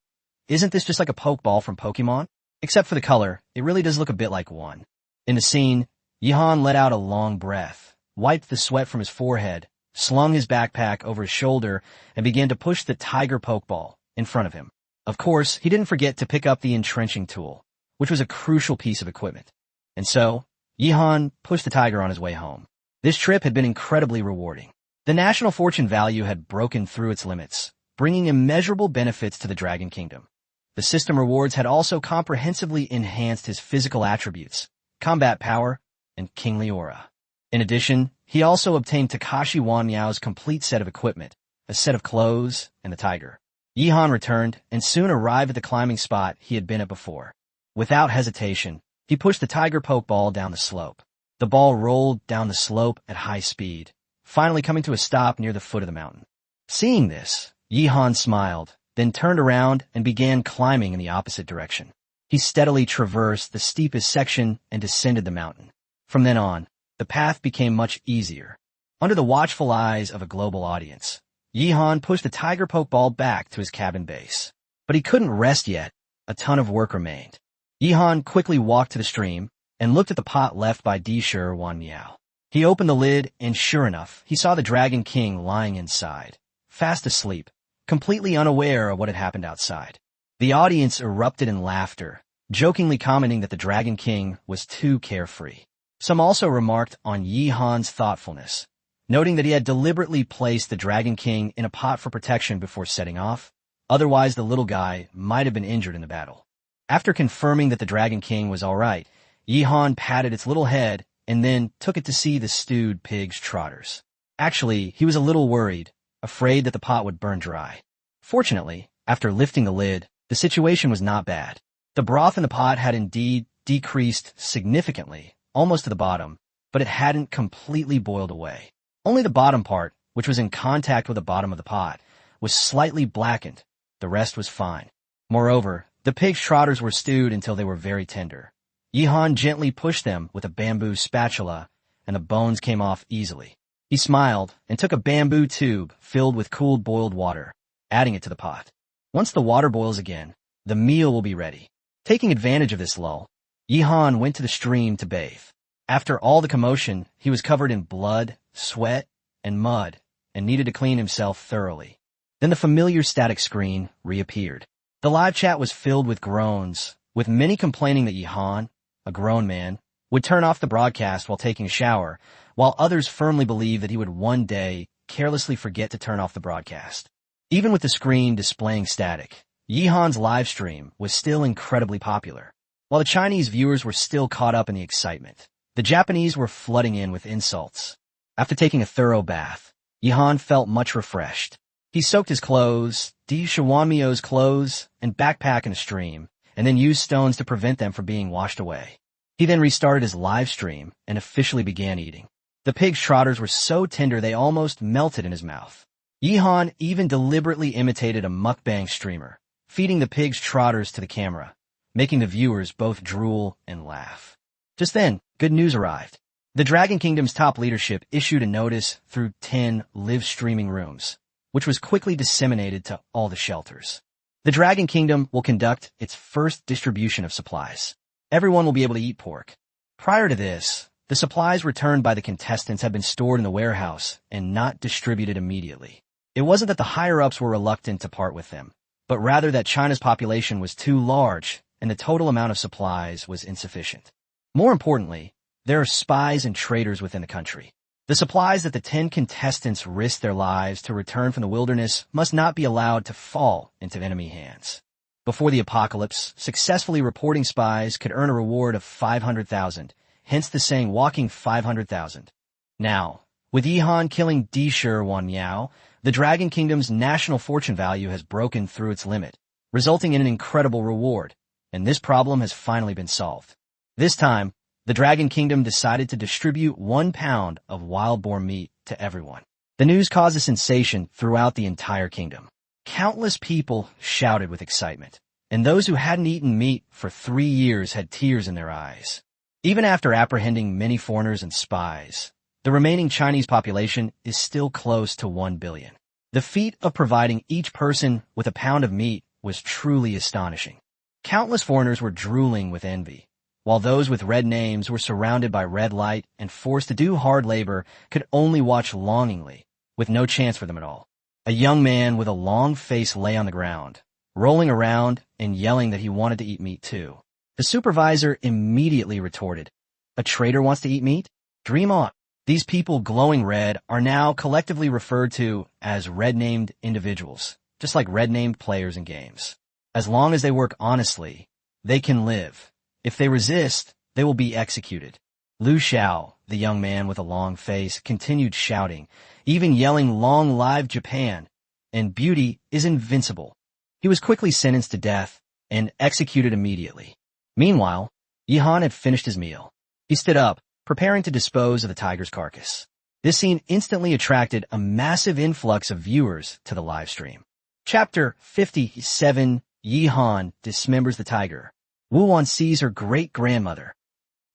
"Isn't this just like a Pokeball from Pokemon? Except for the color, it really does look a bit like one." In the scene, Jihan let out a long breath, wiped the sweat from his forehead, slung his backpack over his shoulder, and began to push the tiger Pokeball in front of him. Of course, he didn't forget to pick up the entrenching tool, which was a crucial piece of equipment. And so, Jihan pushed the tiger on his way home. This trip had been incredibly rewarding. The national fortune value had broken through its limits, bringing immeasurable benefits to the Dragon Kingdom. The system rewards had also comprehensively enhanced his physical attributes, combat power, and kingly aura. In addition, he also obtained Takashi Wanmiao's complete set of equipment, a set of clothes, and the tiger. Jihan returned and soon arrived at the climbing spot he had been at before. Without hesitation, he pushed the tiger Pokeball down the slope. The ball rolled down the slope at high speed, finally coming to a stop near the foot of the mountain. Seeing this, Jihan smiled, then turned around and began climbing in the opposite direction. He steadily traversed the steepest section and descended the mountain. From then on, the path became much easier. Under the watchful eyes of a global audience, Jihan pushed the tiger Pokeball back to his cabin base. But he couldn't rest yet. A ton of work remained. Jihan quickly walked to the stream and looked at the pot left by D. Sure Wan Miao. He opened the lid, and sure enough, he saw the Dragon King lying inside, fast asleep, completely unaware of what had happened outside. The audience erupted in laughter, jokingly commenting that the Dragon King was too carefree. Some also remarked on Jihan's thoughtfulness, noting that he had deliberately placed the Dragon King in a pot for protection before setting off. Otherwise, the little guy might have been injured in the battle. After confirming that the Dragon King was all right, Jihan patted its little head and then took it to see the stewed pig's trotters. Actually, he was a little worried, afraid that the pot would burn dry. Fortunately, after lifting the lid, the situation was not bad. The broth in the pot had indeed decreased significantly, almost to the bottom, but it hadn't completely boiled away. Only the bottom part, which was in contact with the bottom of the pot, was slightly blackened. The rest was fine. Moreover, the pig's trotters were stewed until they were very tender. Yihan gently pushed them with a bamboo spatula, and the bones came off easily. He smiled and took a bamboo tube filled with cooled boiled water, adding it to the pot. Once the water boils again, the meal will be ready. Taking advantage of this lull, Yihan went to the stream to bathe. After all the commotion, he was covered in blood, sweat, and mud, and needed to clean himself thoroughly. Then the familiar static screen reappeared. The live chat was filled with groans, with many complaining that Yihan, a grown man, would turn off the broadcast while taking a shower, while others firmly believed that he would one day carelessly forget to turn off the broadcast. Even with the screen displaying static, Yihan's live stream was still incredibly popular. While the Chinese viewers were still caught up in the excitement, the Japanese were flooding in with insults. After taking a thorough bath, Yihan felt much refreshed. He soaked his clothes, Shawanmio's clothes, and backpack in the stream, and then used stones to prevent them from being washed away. He then restarted his live stream and officially began eating. The pig's trotters were so tender they almost melted in his mouth. Yihan even deliberately imitated a mukbang streamer, feeding the pig's trotters to the camera, making the viewers both drool and laugh. Just then, good news arrived. The Dragon Kingdom's top leadership issued a notice through 10 live streaming rooms, which was quickly disseminated to all the shelters. The Dragon Kingdom will conduct its first distribution of supplies. Everyone will be able to eat pork. Prior to this, the supplies returned by the contestants had been stored in the warehouse and not distributed immediately. It wasn't that the higher-ups were reluctant to part with them, but rather that China's population was too large and the total amount of supplies was insufficient. More importantly, there are spies and traitors within the country. The supplies that the 10 contestants risked their lives to return from the wilderness must not be allowed to fall into enemy hands. Before the apocalypse, successfully reporting spies could earn a reward of 500,000, hence the saying walking 500,000. Now, with Yihan killing Wanmiao, the Dragon Kingdom's national fortune value has broken through its limit, resulting in an incredible reward, and this problem has finally been solved. This time, the Dragon Kingdom decided to distribute 1 pound of wild boar meat to everyone. The news caused a sensation throughout the entire kingdom. Countless people shouted with excitement, and those who hadn't eaten meat for 3 years had tears in their eyes. Even after apprehending many foreigners and spies, the remaining Chinese population is still close to 1 billion. The feat of providing each person with a pound of meat was truly astonishing. Countless foreigners were drooling with envy, while those with red names were surrounded by red light and forced to do hard labor could only watch longingly, with no chance for them at all. A young man with a long face lay on the ground, rolling around and yelling that he wanted to eat meat too. The supervisor immediately retorted, "A traitor wants to eat meat? Dream on." These people glowing red are now collectively referred to as red-named individuals, just like red-named players in games. As long as they work honestly, they can live. If they resist, they will be executed. Lu Xiao, the young man with a long face, continued shouting, even yelling "Long live Japan," and "Beauty is invincible." He was quickly sentenced to death and executed immediately. Meanwhile, Yihan had finished his meal. He stood up, preparing to dispose of the tiger's carcass. This scene instantly attracted a massive influx of viewers to the live stream. Chapter 57, Yihan dismembers the tiger. Wuwan sees her great-grandmother.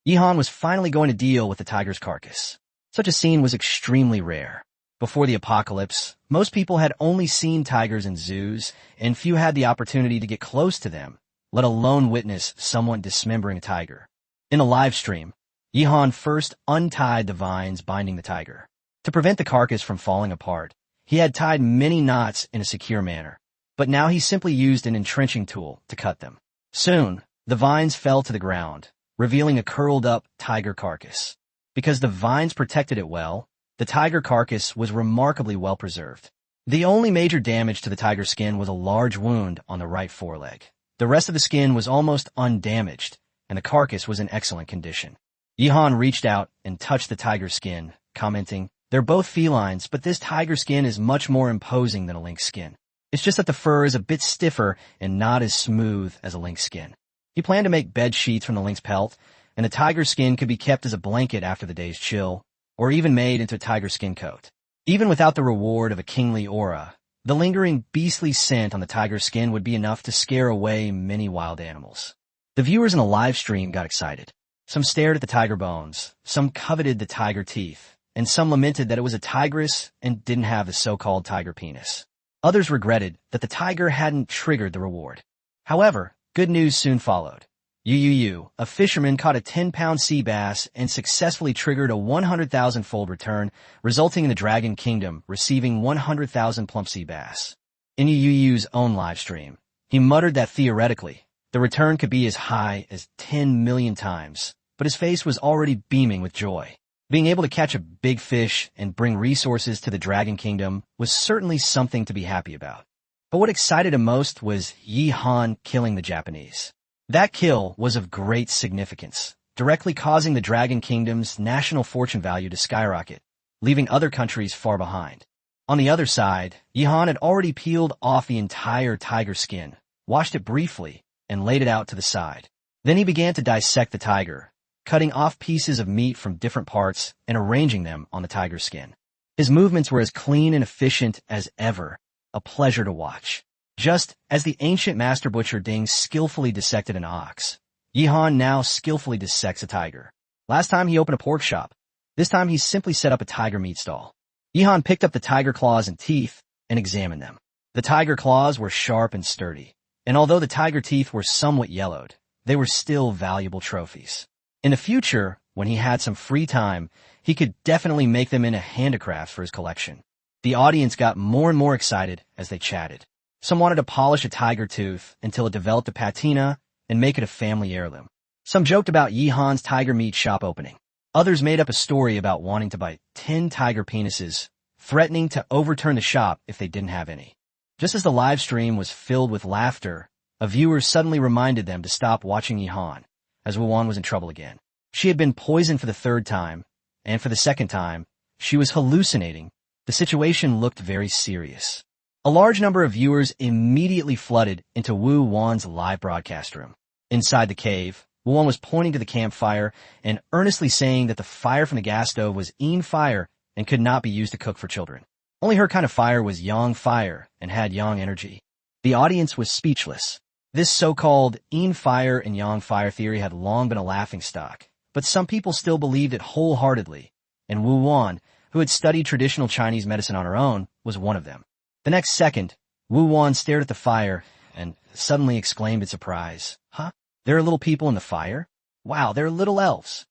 Yihan was finally going to deal with the tiger's carcass. Such a scene was extremely rare. Before the apocalypse, most people had only seen tigers in zoos, and few had the opportunity to get close to them, let alone witness someone dismembering a tiger. In the live stream, Yihan first untied the vines binding the tiger. To prevent the carcass from falling apart, he had tied many knots in a secure manner, but now he simply used an entrenching tool to cut them. Soon, the vines fell to the ground, revealing a curled-up tiger carcass. Because the vines protected it well, the tiger carcass was remarkably well preserved. The only major damage to the tiger's skin was a large wound on the right foreleg. The rest of the skin was almost undamaged, and the carcass was in excellent condition. Yihan reached out and touched the tiger's skin, commenting, "They're both felines, but this tiger skin is much more imposing than a lynx skin. It's just that the fur is a bit stiffer and not as smooth as a lynx skin." He planned to make bed sheets from the lynx pelt, and the tiger skin could be kept as a blanket after the day's chill, or even made into a tiger skin coat. Even without the reward of a kingly aura, the lingering beastly scent on the tiger's skin would be enough to scare away many wild animals. The viewers in the live stream got excited. Some stared at the tiger bones, some coveted the tiger teeth, and some lamented that it was a tigress and didn't have the so-called tiger penis. Others regretted that the tiger hadn't triggered the reward. However, good news soon followed. A fisherman caught a 10-pound sea bass and successfully triggered a 100,000-fold return, resulting in the Dragon Kingdom receiving 100,000 plump sea bass. In Yu's own live stream, he muttered that theoretically, the return could be as high as 10 million times, but his face was already beaming with joy. Being able to catch a big fish and bring resources to the Dragon Kingdom was certainly something to be happy about. But what excited him most was Han killing the Japanese. That kill was of great significance, directly causing the Dragon Kingdom's national fortune value to skyrocket, leaving other countries far behind. On the other side, Han had already peeled off the entire tiger skin, washed it briefly, and laid it out to the side. Then he began to dissect the tiger, cutting off pieces of meat from different parts and arranging them on the tiger's skin. His movements were as clean and efficient as ever, a pleasure to watch. Just as the ancient master butcher Ding skillfully dissected an ox, Han now skillfully dissects a tiger. Last time he opened a pork shop. This time he simply set up a tiger meat stall. Han picked up the tiger claws and teeth and examined them. The tiger claws were sharp and sturdy, and although the tiger teeth were somewhat yellowed, they were still valuable trophies. In the future, when he had some free time, he could definitely make them into handicrafts for his collection. The audience got more and more excited as they chatted. Some wanted to polish a tiger tooth until it developed a patina and make it a family heirloom. Some joked about Han's tiger meat shop opening. Others made up a story about wanting to buy 10 tiger penises, threatening to overturn the shop if they didn't have any. Just as the live stream was filled with laughter, a viewer suddenly reminded them to stop watching Han, as Wuwan was in trouble again. She had been poisoned for the third time, and for the second time, she was hallucinating. The situation looked very serious. A large number of viewers immediately flooded into Wu Wan's live broadcast room. Inside the cave, Wu Wan was pointing to the campfire and earnestly saying that the fire from the gas stove was fire and could not be used to cook for children. Only her kind of fire was yang fire and had yang energy. The audience was speechless. This so-called fire and yang fire theory had long been a laughingstock, but some people still believed it wholeheartedly, and Wu Wan, who had studied traditional Chinese medicine on her own, was one of them. The next second, Wu Wan stared at the fire and suddenly exclaimed in surprise, "Huh? There are little people in the fire? Wow, they're little elves."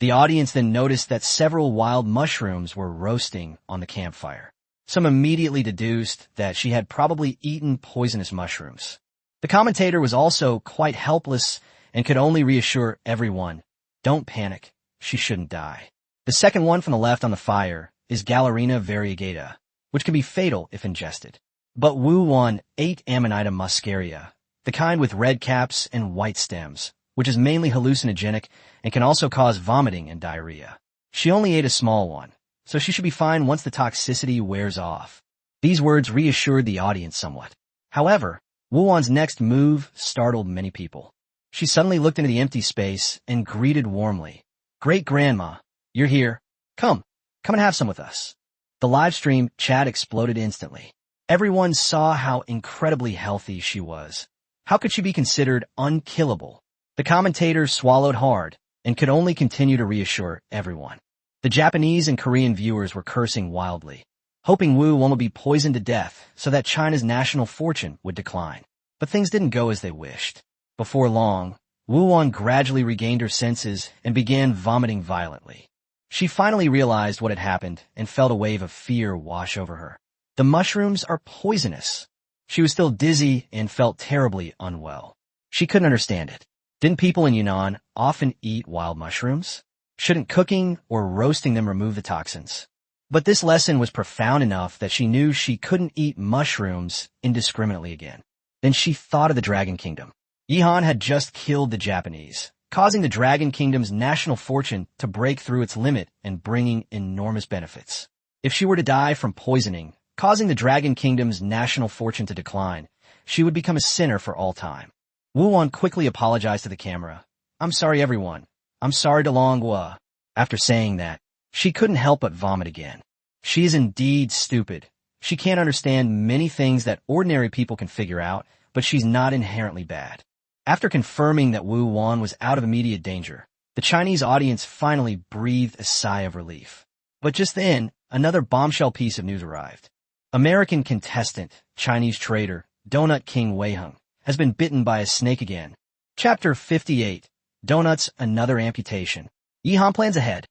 The audience then noticed that several wild mushrooms were roasting on the campfire. Some immediately deduced that she had probably eaten poisonous mushrooms. The commentator was also quite helpless and could only reassure everyone, "Don't panic, she shouldn't die." The second one from the left on the fire is Gallerina variegata, which can be fatal if ingested. But Wu Wan ate Amanita muscaria, the kind with red caps and white stems, which is mainly hallucinogenic and can also cause vomiting and diarrhea. She only ate a small one, so she should be fine once the toxicity wears off. These words reassured the audience somewhat. However, Wu Wan's next move startled many people. She suddenly looked into the empty space and greeted warmly, "Great-grandma, you're here. Come and have some with us." The live stream chat exploded instantly. Everyone saw how incredibly healthy she was. How could she be considered unkillable? The commentator swallowed hard and could only continue to reassure everyone. The Japanese and Korean viewers were cursing wildly, hoping Wu Wan would be poisoned to death so that China's national fortune would decline. But things didn't go as they wished. Before long, Wu Wan gradually regained her senses and began vomiting violently. She finally realized what had happened and felt a wave of fear wash over her. The mushrooms are poisonous. She was still dizzy and felt terribly unwell. She couldn't understand it. Didn't people in Yunnan often eat wild mushrooms? Shouldn't cooking or roasting them remove the toxins? But this lesson was profound enough that she knew she couldn't eat mushrooms indiscriminately again. Then she thought of the Dragon Kingdom. Han had just killed the Japanese, causing the Dragon Kingdom's national fortune to break through its limit and bringing enormous benefits. If she were to die from poisoning, causing the Dragon Kingdom's national fortune to decline, she would become a sinner for all time. Wu Wan quickly apologized to the camera. "I'm sorry, everyone. I'm sorry to Longhua." After saying that, she couldn't help but vomit again. She is indeed stupid. She can't understand many things that ordinary people can figure out, but she's not inherently bad. After confirming that Wu Wan was out of immediate danger, the Chinese audience finally breathed a sigh of relief. But just then, another bombshell piece of news arrived. American contestant, Chinese trader, Donut King Wei Hung, has been bitten by a snake again. Chapter 58. Donuts, Another Amputation. Yihan plans ahead.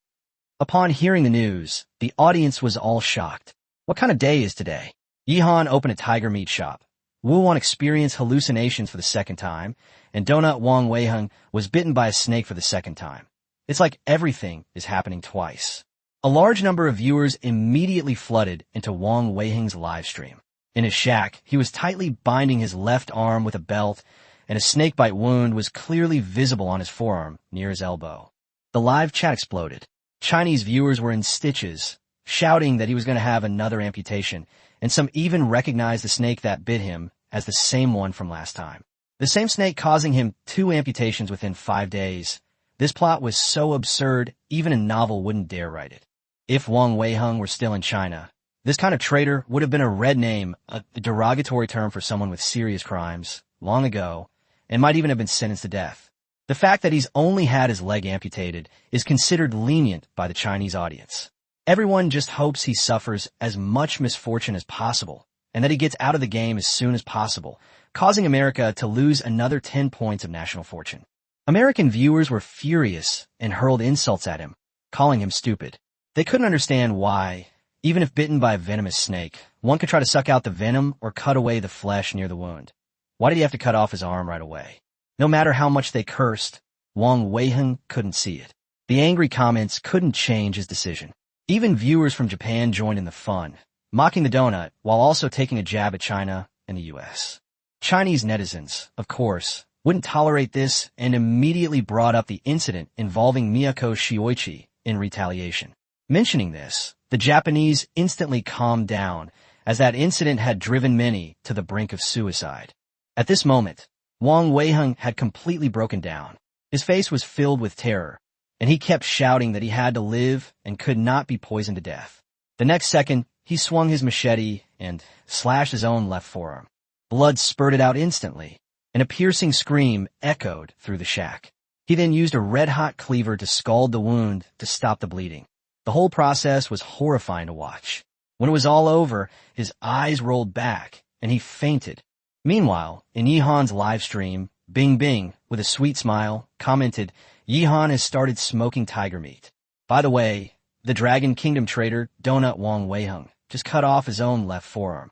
Upon hearing the news, the audience was all shocked. What kind of day is today? Yihan opened a tiger meat shop. Wu Wan experienced hallucinations for the second time, and Donut Wang Weiheng was bitten by a snake for the second time. It's like everything is happening twice. A large number of viewers immediately flooded into Wang Weiheng's livestream. In his shack, he was tightly binding his left arm with a belt, and a snakebite wound was clearly visible on his forearm near his elbow. The live chat exploded. Chinese viewers were in stitches, shouting that he was going to have another amputation, and some even recognized the snake that bit him as the same one from last time. The same snake causing him 2 amputations within 5 days. This plot was so absurd, even a novel wouldn't dare write it. If Wang Weiheng were still in China, this kind of traitor would have been a red name, a derogatory term for someone with serious crimes, long ago, and might even have been sentenced to death. The fact that he's only had his leg amputated is considered lenient by the Chinese audience. Everyone just hopes he suffers as much misfortune as possible, and that he gets out of the game as soon as possible, causing America to lose another 10 points of national fortune. American viewers were furious and hurled insults at him, calling him stupid. They couldn't understand why, even if bitten by a venomous snake, one could try to suck out the venom or cut away the flesh near the wound. Why did he have to cut off his arm right away? No matter how much they cursed, Wang Weiheng couldn't see it. The angry comments couldn't change his decision. Even viewers from Japan joined in the fun, mocking the donut while also taking a jab at China and the US. Chinese netizens, of course, wouldn't tolerate this and immediately brought up the incident involving Miyako Shioichi in retaliation. Mentioning this, the Japanese instantly calmed down, as that incident had driven many to the brink of suicide. At this moment, Wang Weiheng had completely broken down. His face was filled with terror, and he kept shouting that he had to live and could not be poisoned to death. The next second, he swung his machete and slashed his own left forearm. Blood spurted out instantly, and a piercing scream echoed through the shack. He then used a red-hot cleaver to scald the wound to stop the bleeding. The whole process was horrifying to watch. When it was all over, his eyes rolled back, and he fainted. Meanwhile, in Yihan's live stream, Bing Bing, with a sweet smile, commented, "Yihan has started smoking tiger meat. By the way, the Dragon Kingdom trader, Donut Wang Weiheng, just cut off his own left forearm."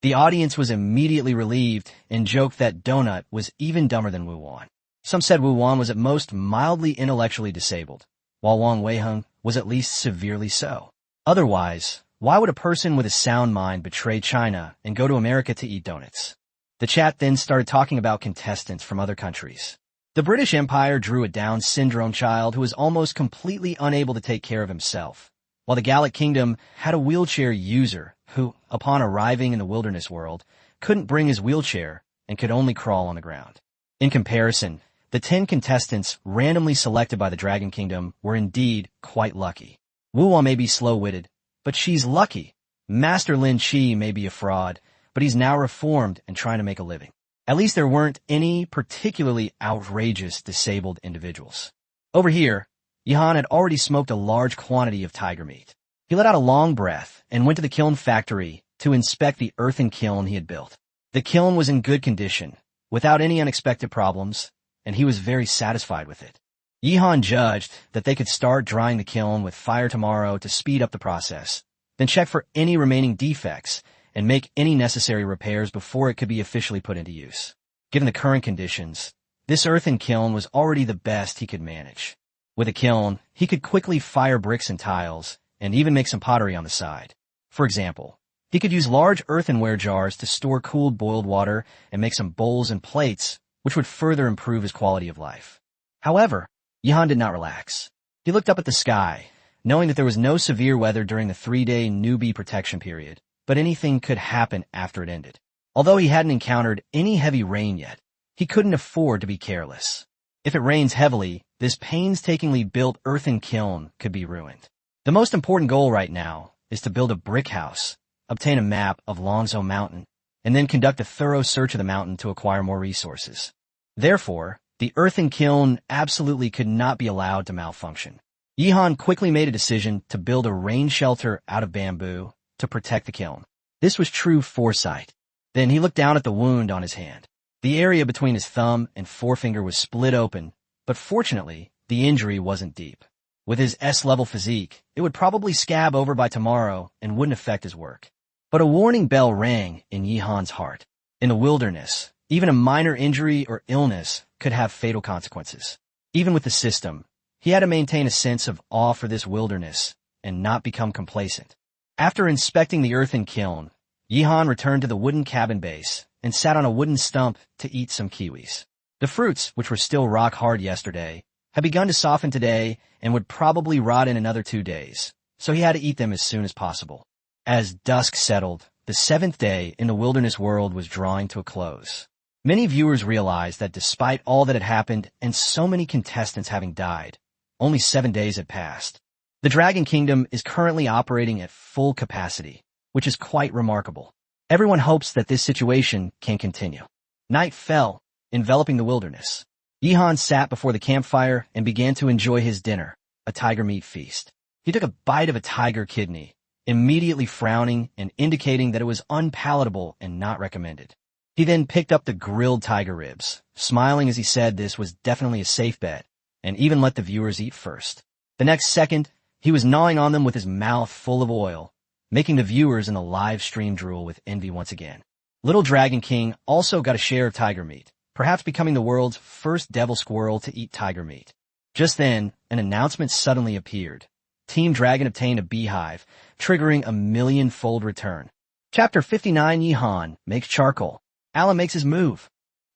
The audience was immediately relieved and joked that Donut was even dumber than Wu Wan. Some said Wu Wan was at most mildly intellectually disabled, while Wang Weiheng was at least severely so. Otherwise, why would a person with a sound mind betray China and go to America to eat donuts? The chat then started talking about contestants from other countries. The British Empire drew a Down syndrome child who was almost completely unable to take care of himself, while the Gallic Kingdom had a wheelchair user who, upon arriving in the wilderness world, couldn't bring his wheelchair and could only crawl on the ground. In comparison, the 10 contestants randomly selected by the Dragon Kingdom were indeed quite lucky. Wu Wan may be slow-witted, but she's lucky. Master Lin Chi may be a fraud, but he's now reformed and trying to make a living. At least there weren't any particularly outrageous disabled individuals. Over here, Yihan had already smoked a large quantity of tiger meat. He let out a long breath and went to the kiln factory to inspect the earthen kiln he had built. The kiln was in good condition, without any unexpected problems, and he was very satisfied with it. Yihan judged that they could start drying the kiln with fire tomorrow to speed up the process, then check for any remaining defects and make any necessary repairs before it could be officially put into use. Given the current conditions, this earthen kiln was already the best he could manage. With a kiln, he could quickly fire bricks and tiles, and even make some pottery on the side. For example, he could use large earthenware jars to store cooled boiled water and make some bowls and plates, which would further improve his quality of life. However, Yihan did not relax. He looked up at the sky, knowing that there was no severe weather during the 3-day newbie protection period, but anything could happen after it ended. Although he hadn't encountered any heavy rain yet, he couldn't afford to be careless. If it rains heavily, this painstakingly built earthen kiln could be ruined. The most important goal right now is to build a brick house, obtain a map of Longzhou Mountain, and then conduct a thorough search of the mountain to acquire more resources. Therefore, the earthen kiln absolutely could not be allowed to malfunction. Yihan quickly made a decision to build a rain shelter out of bamboo to protect the kiln. This was true foresight. Then he looked down at the wound on his hand. The area between his thumb and forefinger was split open, but fortunately, the injury wasn't deep. With his S-level physique, it would probably scab over by tomorrow and wouldn't affect his work. But a warning bell rang in Yihan's heart. In the wilderness, even a minor injury or illness could have fatal consequences. Even with the system, he had to maintain a sense of awe for this wilderness and not become complacent. After inspecting the earthen kiln, Yihan returned to the wooden cabin base and sat on a wooden stump to eat some kiwis. The fruits, which were still rock hard yesterday, had begun to soften today and would probably rot in another 2 days, so he had to eat them as soon as possible. As dusk settled, the 7th day in the wilderness world was drawing to a close. Many viewers realized that despite all that had happened and so many contestants having died, only 7 days had passed. The Dragon Kingdom is currently operating at full capacity, which is quite remarkable. Everyone hopes that this situation can continue. Night fell, enveloping the wilderness. Yihan sat before the campfire and began to enjoy his dinner, a tiger meat feast. He took a bite of a tiger kidney, immediately frowning and indicating that it was unpalatable and not recommended. He then picked up the grilled tiger ribs, smiling as he said this was definitely a safe bet, and even let the viewers eat first. The next second, he was gnawing on them with his mouth full of oil, making the viewers in the live stream drool with envy once again. Little Dragon King also got a share of tiger meat, perhaps becoming the world's first devil squirrel to eat tiger meat. Just then, an announcement suddenly appeared. Team Dragon obtained a beehive, triggering a million-fold return. Chapter 59 Yihan makes charcoal. Alan makes his move.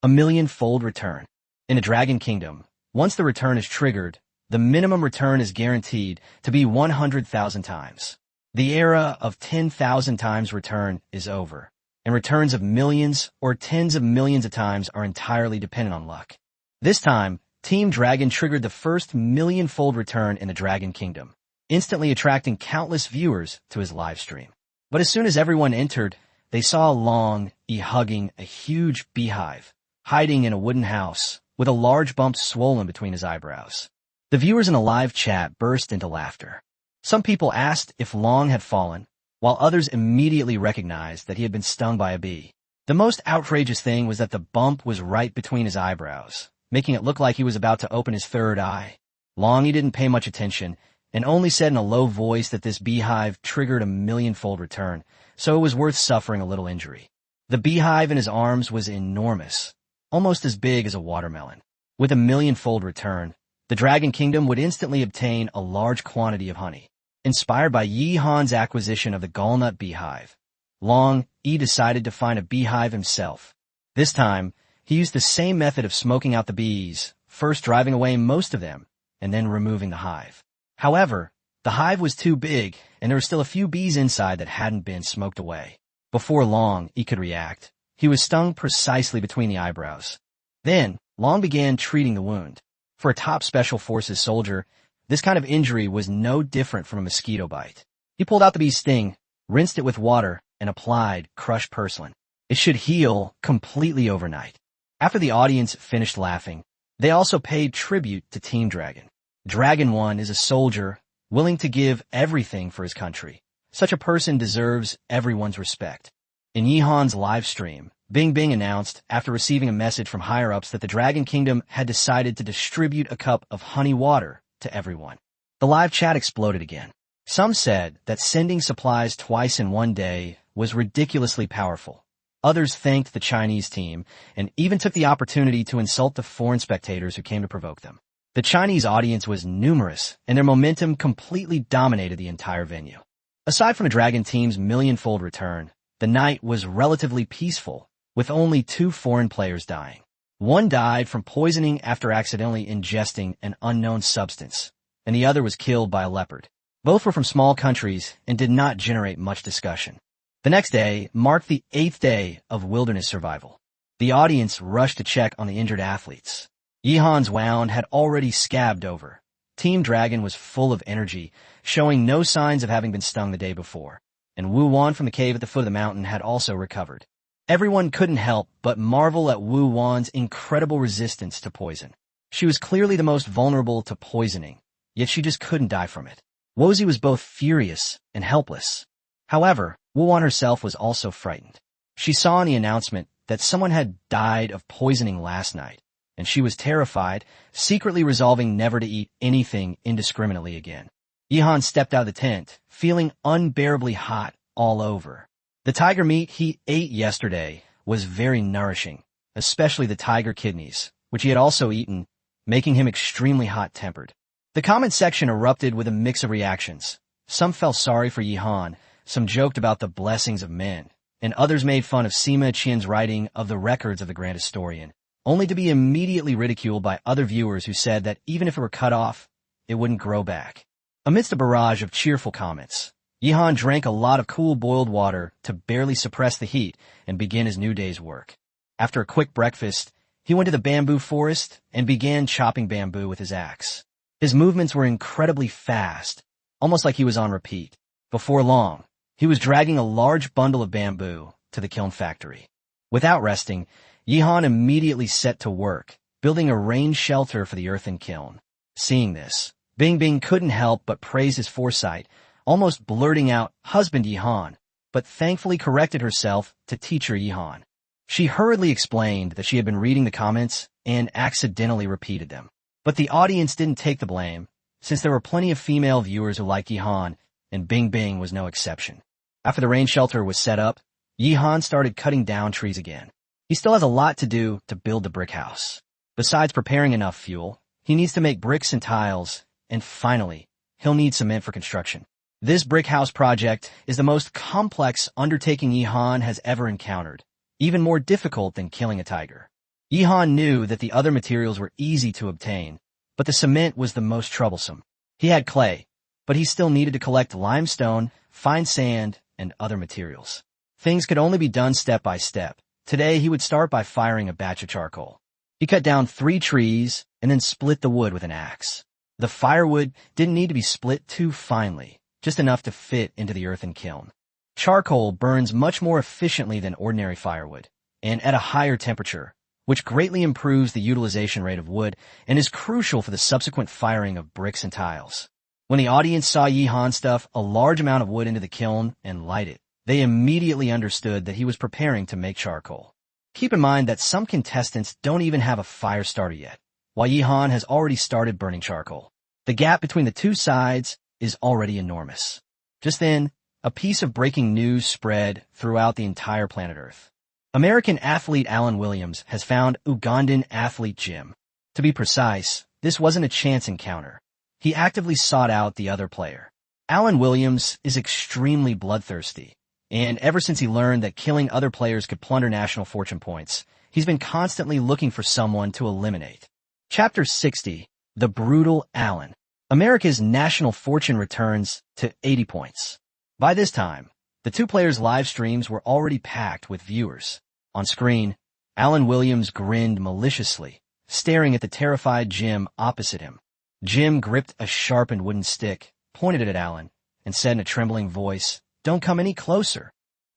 A million-fold return. In the Dragon Kingdom, once the return is triggered, the minimum return is guaranteed to be 100,000 times. The era of 10,000 times return is over, and returns of millions or tens of millions of times are entirely dependent on luck. This time, Team Dragon triggered the first million-fold return in the Dragon Kingdom, instantly attracting countless viewers to his live stream. But as soon as everyone entered, they saw Long hugging a huge beehive, hiding in a wooden house, with a large bump swollen between his eyebrows. The viewers in the live chat burst into laughter. Some people asked if Long had fallen, while others immediately recognized that he had been stung by a bee. The most outrageous thing was that the bump was right between his eyebrows, making it look like he was about to open his third eye. Long didn't pay much attention, and only said in a low voice that this beehive triggered a million-fold return, so it was worth suffering a little injury. The beehive in his arms was enormous, almost as big as a watermelon. With a million-fold return, the Dragon Kingdom would instantly obtain a large quantity of honey. Inspired by Yihan's acquisition of the gallnut beehive, Long decided to find a beehive himself. This time, he used the same method of smoking out the bees, first driving away most of them, and then removing the hive. However, the hive was too big, and there were still a few bees inside that hadn't been smoked away. Before Long could react, he was stung precisely between the eyebrows. Then, Long began treating the wound. For a top Special Forces soldier, this kind of injury was no different from a mosquito bite. He pulled out the bee's sting, rinsed it with water, and applied crushed purslane. It should heal completely overnight. After the audience finished laughing, they also paid tribute to Team Dragon. Dragon 1 is a soldier willing to give everything for his country. Such a person deserves everyone's respect. In Yihan's live stream, Bing Bing announced after receiving a message from higher-ups that the Dragon Kingdom had decided to distribute a cup of honey water to everyone. The live chat exploded again. Some said that sending supplies twice in one day was ridiculously powerful. Others thanked the Chinese team and even took the opportunity to insult the foreign spectators who came to provoke them. The Chinese audience was numerous, and their momentum completely dominated the entire venue. Aside from the Dragon team's million-fold return, the night was relatively peaceful, with only 2 foreign players dying. One died from poisoning after accidentally ingesting an unknown substance, and the other was killed by a leopard. Both were from small countries and did not generate much discussion. The next day marked the 8th day of wilderness survival. The audience rushed to check on the injured athletes. Yihan's wound had already scabbed over. Team Dragon was full of energy, showing no signs of having been stung the day before, and Wu Wan from the cave at the foot of the mountain had also recovered. Everyone couldn't help but marvel at Wu Wan's incredible resistance to poison. She was clearly the most vulnerable to poisoning, yet she just couldn't die from it. Wozi was both furious and helpless. However, Wu Wan herself was also frightened. She saw in the announcement that someone had died of poisoning last night, and she was terrified, secretly resolving never to eat anything indiscriminately again. Yihan stepped out of the tent, feeling unbearably hot all over. The tiger meat he ate yesterday was very nourishing, especially the tiger kidneys, which he had also eaten, making him extremely hot-tempered. The comment section erupted with a mix of reactions. Some felt sorry for Yihan, some joked about the blessings of men, and others made fun of Sima Qian's writing of the records of the Grand Historian, only to be immediately ridiculed by other viewers who said that even if it were cut off, it wouldn't grow back. Amidst a barrage of cheerful comments, Yihan drank a lot of cool boiled water to barely suppress the heat and begin his new day's work. After a quick breakfast, he went to the bamboo forest and began chopping bamboo with his axe. His movements were incredibly fast, almost like he was on repeat. Before long, he was dragging a large bundle of bamboo to the kiln factory. Without resting, Yihan immediately set to work, building a rain shelter for the earthen kiln. Seeing this, Bing Bing couldn't help but praise his foresight, almost blurting out, "Husband Yihan," but thankfully corrected herself to teacher Yihan. She hurriedly explained that she had been reading the comments and accidentally repeated them. But the audience didn't take the blame, since there were plenty of female viewers who liked Yihan, and Bing Bing was no exception. After the rain shelter was set up, Yihan started cutting down trees again. He still has a lot to do to build the brick house. Besides preparing enough fuel, he needs to make bricks and tiles, and finally, he'll need cement for construction. This brick house project is the most complex undertaking Yihan has ever encountered, even more difficult than killing a tiger. Yihan knew that the other materials were easy to obtain, but the cement was the most troublesome. He had clay, but he still needed to collect limestone, fine sand, and other materials. Things could only be done step by step. Today, he would start by firing a batch of charcoal. He cut down 3 trees and then split the wood with an axe. The firewood didn't need to be split too finely, just enough to fit into the earthen kiln. Charcoal burns much more efficiently than ordinary firewood, and at a higher temperature, which greatly improves the utilization rate of wood and is crucial for the subsequent firing of bricks and tiles. When the audience saw Yihan stuff a large amount of wood into the kiln and light it, they immediately understood that he was preparing to make charcoal. Keep in mind that some contestants don't even have a fire starter yet, while Yihan has already started burning charcoal. The gap between the two sides is already enormous. Just then, a piece of breaking news spread throughout the entire planet Earth. American athlete Alan Williams has found Ugandan athlete Jim. To be precise, this wasn't a chance encounter. He actively sought out the other player. Alan Williams is extremely bloodthirsty, and ever since he learned that killing other players could plunder national fortune points, he's been constantly looking for someone to eliminate. Chapter 60, The Brutal Alan. America's national fortune returns to 80 points. By this time, the two players' live streams were already packed with viewers. On screen, Alan Williams grinned maliciously, staring at the terrified Jim opposite him. Jim gripped a sharpened wooden stick, pointed it at Alan, and said in a trembling voice, "Don't come any closer."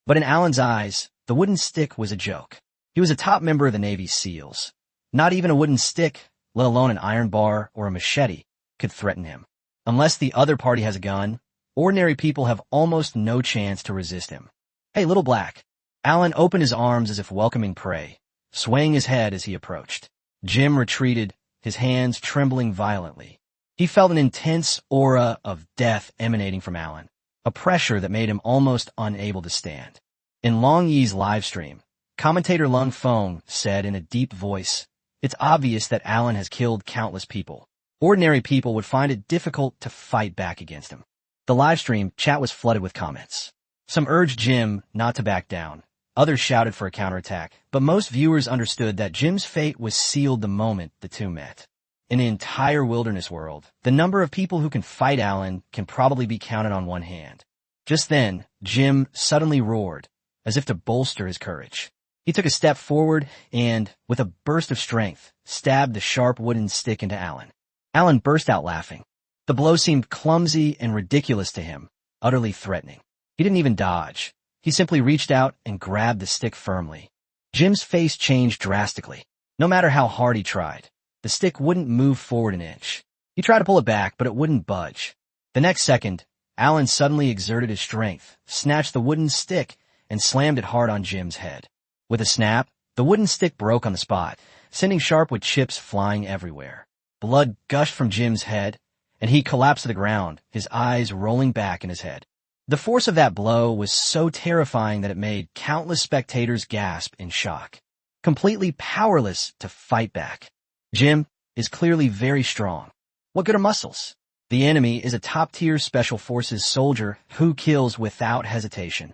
But in Alan's eyes, the wooden stick was a joke. He was a top member of the Navy SEALs. Not even a wooden stick, let alone an iron bar or a machete, could threaten him. Unless the other party has a gun, ordinary people have almost no chance to resist him. "Hey, little black." Alan opened his arms as if welcoming prey, swaying his head as he approached. Jim retreated, his hands trembling violently. He felt an intense aura of death emanating from Alan, a pressure that made him almost unable to stand. In Long Yi's livestream, commentator Lung Feng said in a deep voice, "It's obvious that Alan has killed countless people. Ordinary people would find it difficult to fight back against him." The livestream chat was flooded with comments. Some urged Jim not to back down. Others shouted for a counterattack, but most viewers understood that Jim's fate was sealed the moment the two met. In the entire wilderness world, the number of people who can fight Alan can probably be counted on one hand. Just then, Jim suddenly roared, as if to bolster his courage. He took a step forward and, with a burst of strength, stabbed the sharp wooden stick into Alan. Alan burst out laughing. The blow seemed clumsy and ridiculous to him, utterly threatening. He didn't even dodge. He simply reached out and grabbed the stick firmly. Jim's face changed drastically. No matter how hard he tried, the stick wouldn't move forward an inch. He tried to pull it back, but it wouldn't budge. The next second, Alan suddenly exerted his strength, snatched the wooden stick, and slammed it hard on Jim's head. With a snap, the wooden stick broke on the spot, sending sharp-wood chips flying everywhere. Blood gushed from Jim's head, and he collapsed to the ground, his eyes rolling back in his head. The force of that blow was so terrifying that it made countless spectators gasp in shock, completely powerless to fight back. Jim is clearly very strong. What good are muscles? The enemy is a top-tier Special Forces soldier who kills without hesitation.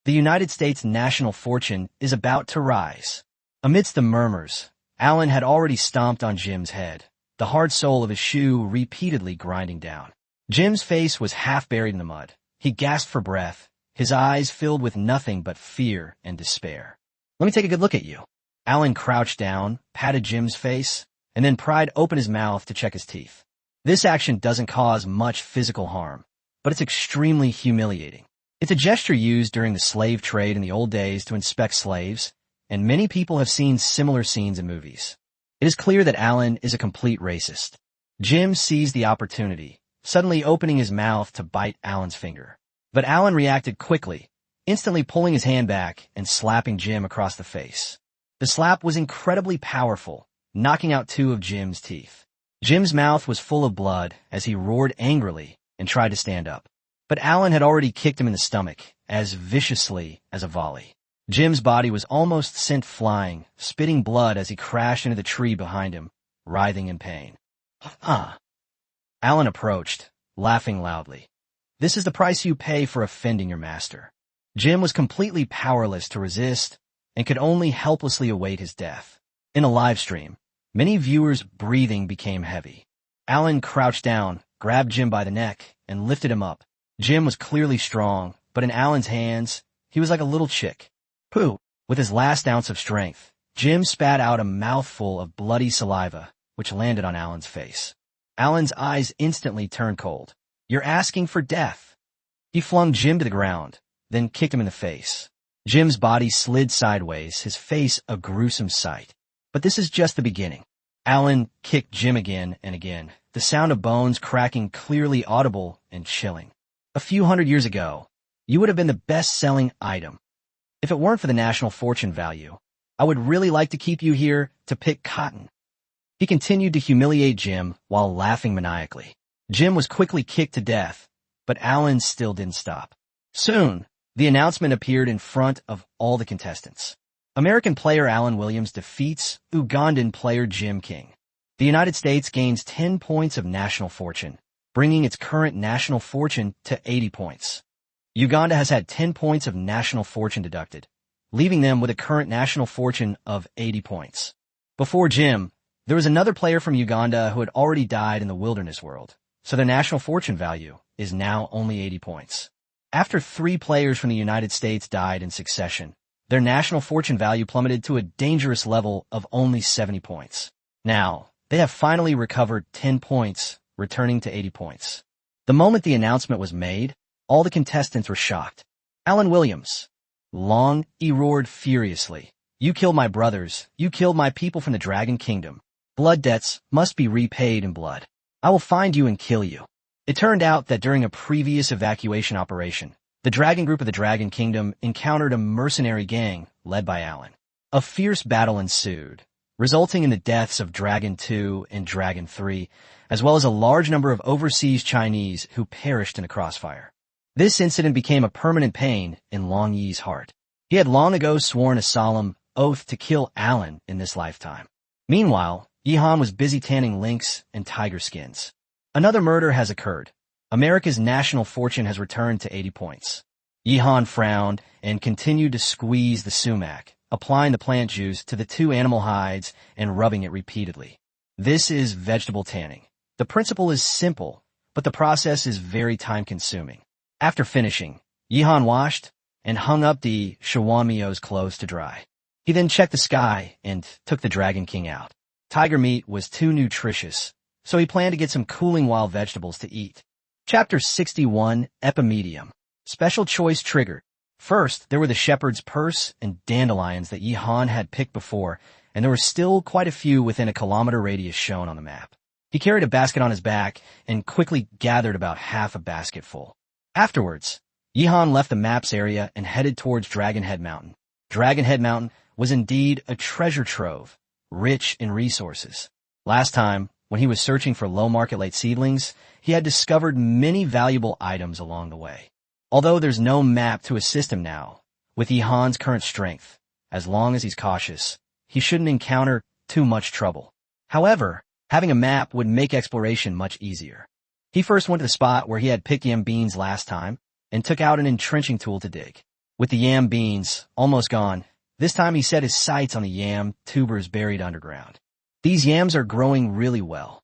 The United States national fortune is about to rise. Amidst the murmurs, Alan had already stomped on Jim's head, the hard sole of his shoe repeatedly grinding down. Jim's face was half buried in the mud. He gasped for breath, his eyes filled with nothing but fear and despair. "Let me take a good look at you." Alan crouched down, patted Jim's face, and then pried open his mouth to check his teeth. This action doesn't cause much physical harm, but it's extremely humiliating. It's a gesture used during the slave trade in the old days to inspect slaves, and many people have seen similar scenes in movies. It is clear that Alan is a complete racist. Jim seized the opportunity, suddenly opening his mouth to bite Alan's finger. But Alan reacted quickly, instantly pulling his hand back and slapping Jim across the face. The slap was incredibly powerful, knocking out 2 of Jim's teeth. Jim's mouth was full of blood as he roared angrily and tried to stand up. But Alan had already kicked him in the stomach, as viciously as a volley. Jim's body was almost sent flying, spitting blood as he crashed into the tree behind him, writhing in pain. Alan approached, laughing loudly. "This is the price you pay for offending your master." Jim was completely powerless to resist and could only helplessly await his death. In a live stream, many viewers' breathing became heavy. Alan crouched down, grabbed Jim by the neck, and lifted him up. Jim was clearly strong, but in Alan's hands, he was like a little chick. Pooh! With his last ounce of strength, Jim spat out a mouthful of bloody saliva, which landed on Alan's face. Alan's eyes instantly turned cold. "You're asking for death." He flung Jim to the ground, then kicked him in the face. Jim's body slid sideways, his face a gruesome sight. But this is just the beginning. Alan kicked Jim again and again, the sound of bones cracking clearly audible and chilling. A few hundred years ago, you would have been the best-selling item. If it weren't for the national fortune value, I would really like to keep you here to pick cotton. He continued to humiliate Jim while laughing maniacally. Jim was quickly kicked to death, but Alan still didn't stop. Soon, the announcement appeared in front of all the contestants. American player Alan Williams defeats Ugandan player Jim King. The United States gains 10 points of national fortune, bringing its current national fortune to 80 points. Uganda has had 10 points of national fortune deducted, leaving them with a current national fortune of 80 points. Before Jim, there was another player from Uganda who had already died in the wilderness world, so their national fortune value is now only 80 points. After 3 players from the United States died in succession, their national fortune value plummeted to a dangerous level of only 70 points. Now, they have finally recovered 10 points, returning to 80 points. The moment the announcement was made, all the contestants were shocked. "Alan Williams." Long, he roared furiously. "You killed my brothers. You killed my people from the Dragon Kingdom. Blood debts must be repaid in blood. I will find you and kill you." It turned out that during a previous evacuation operation, the Dragon Group of the Dragon Kingdom encountered a mercenary gang led by Alan. A fierce battle ensued, resulting in the deaths of Dragon 2 and Dragon 3, as well as a large number of overseas Chinese who perished in the crossfire. This incident became a permanent pain in Long Yi's heart. He had long ago sworn a solemn oath to kill Alan in this lifetime. Meanwhile, Yihan was busy tanning lynx and tiger skins. Another murder has occurred. America's national fortune has returned to 80 points. Yihan frowned and continued to squeeze the sumac, applying the plant juice to the 2 animal hides and rubbing it repeatedly. This is vegetable tanning. The principle is simple, but the process is very time-consuming. After finishing, Yihan washed and hung up the Shawamiyo's clothes to dry. He then checked the sky and took the Dragon King out. Tiger meat was too nutritious, so he planned to get some cooling wild vegetables to eat. Chapter 61, Epimedium. Special choice triggered. First, there were the shepherd's purse and dandelions that Yi Han had picked before, and there were still quite a few within a kilometer radius shown on the map. He carried a basket on his back and quickly gathered about half a basket full. Afterwards, Yi Han left the map's area and headed towards Dragon Head Mountain. Dragon Head Mountain was indeed a treasure trove, rich in resources. Last time, when he was searching for low market late seedlings, he had discovered many valuable items along the way. Although there's no map to assist him now, with Yi Han's current strength, as long as he's cautious, he shouldn't encounter too much trouble. However, having a map would make exploration much easier. He first went to the spot where he had picked yam beans last time and took out an entrenching tool to dig. With the yam beans almost gone, this time he set his sights on the yam tubers buried underground. These yams are growing really well.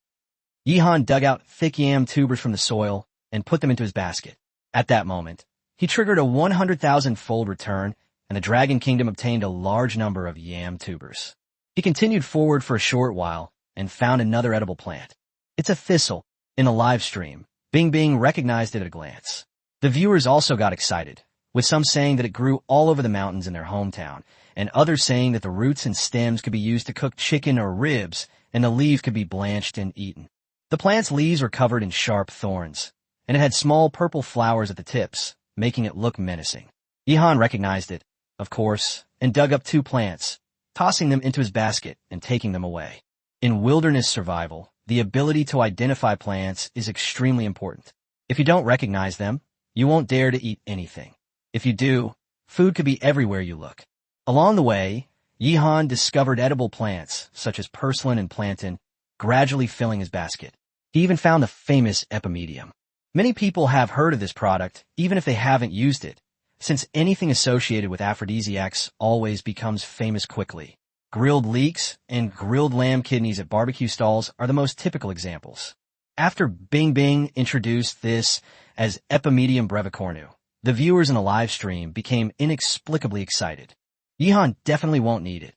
Yi Han dug out thick yam tubers from the soil and put them into his basket. At that moment, he triggered a 100,000-fold return, and the Dragon Kingdom obtained a large number of yam tubers. He continued forward for a short while and found another edible plant. It's a thistle. In a live stream, Bing Bing recognized it at a glance. The viewers also got excited, with some saying that it grew all over the mountains in their hometown, and others saying that the roots and stems could be used to cook chicken or ribs, and the leaves could be blanched and eaten. The plant's leaves were covered in sharp thorns, and it had small purple flowers at the tips, making it look menacing. Yi Han recognized it, of course, and dug up 2 plants, tossing them into his basket and taking them away. In wilderness survival, the ability to identify plants is extremely important. If you don't recognize them, you won't dare to eat anything. If you do, food could be everywhere you look. Along the way, Yi Han discovered edible plants, such as purslane and plantain, gradually filling his basket. He even found the famous epimedium. Many people have heard of this product, even if they haven't used it, since anything associated with aphrodisiacs always becomes famous quickly. Grilled leeks and grilled lamb kidneys at barbecue stalls are the most typical examples. After Bing Bing introduced this as Epimedium brevicornu, the viewers in the live stream became inexplicably excited. Yi Han definitely won't need it.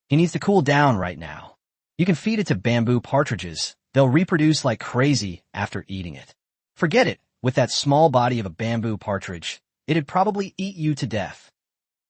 He needs to cool down right now. You can feed it to bamboo partridges. They'll reproduce like crazy after eating it. Forget it, with that small body of a bamboo partridge, it'd probably eat you to death.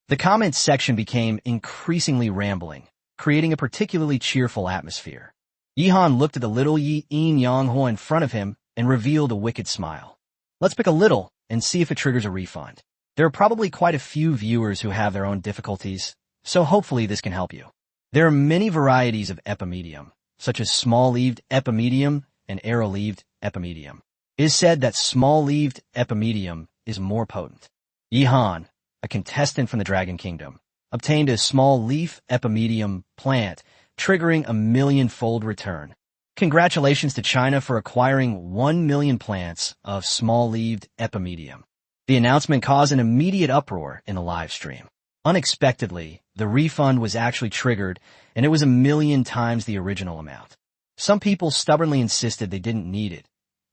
The comments section became increasingly rambling, creating a particularly cheerful atmosphere. Yi Han looked at the little Yi In Yang Ho in front of him and revealed a wicked smile. Let's pick a little and see if it triggers a refund. There are probably quite a few viewers who have their own difficulties, so hopefully this can help you. There are many varieties of epimedium, such as small-leaved epimedium and arrow-leaved epimedium. It is said that small-leaved epimedium is more potent. Yi Han, a contestant from the Dragon Kingdom, obtained a small leaf epimedium plant, triggering a 1,000,000-fold return. Congratulations to China for acquiring 1 million plants of small-leaved epimedium. The announcement caused an immediate uproar in the live stream. Unexpectedly, the refund was actually triggered, and it was 1,000,000 times the original amount. Some people stubbornly insisted they didn't need it.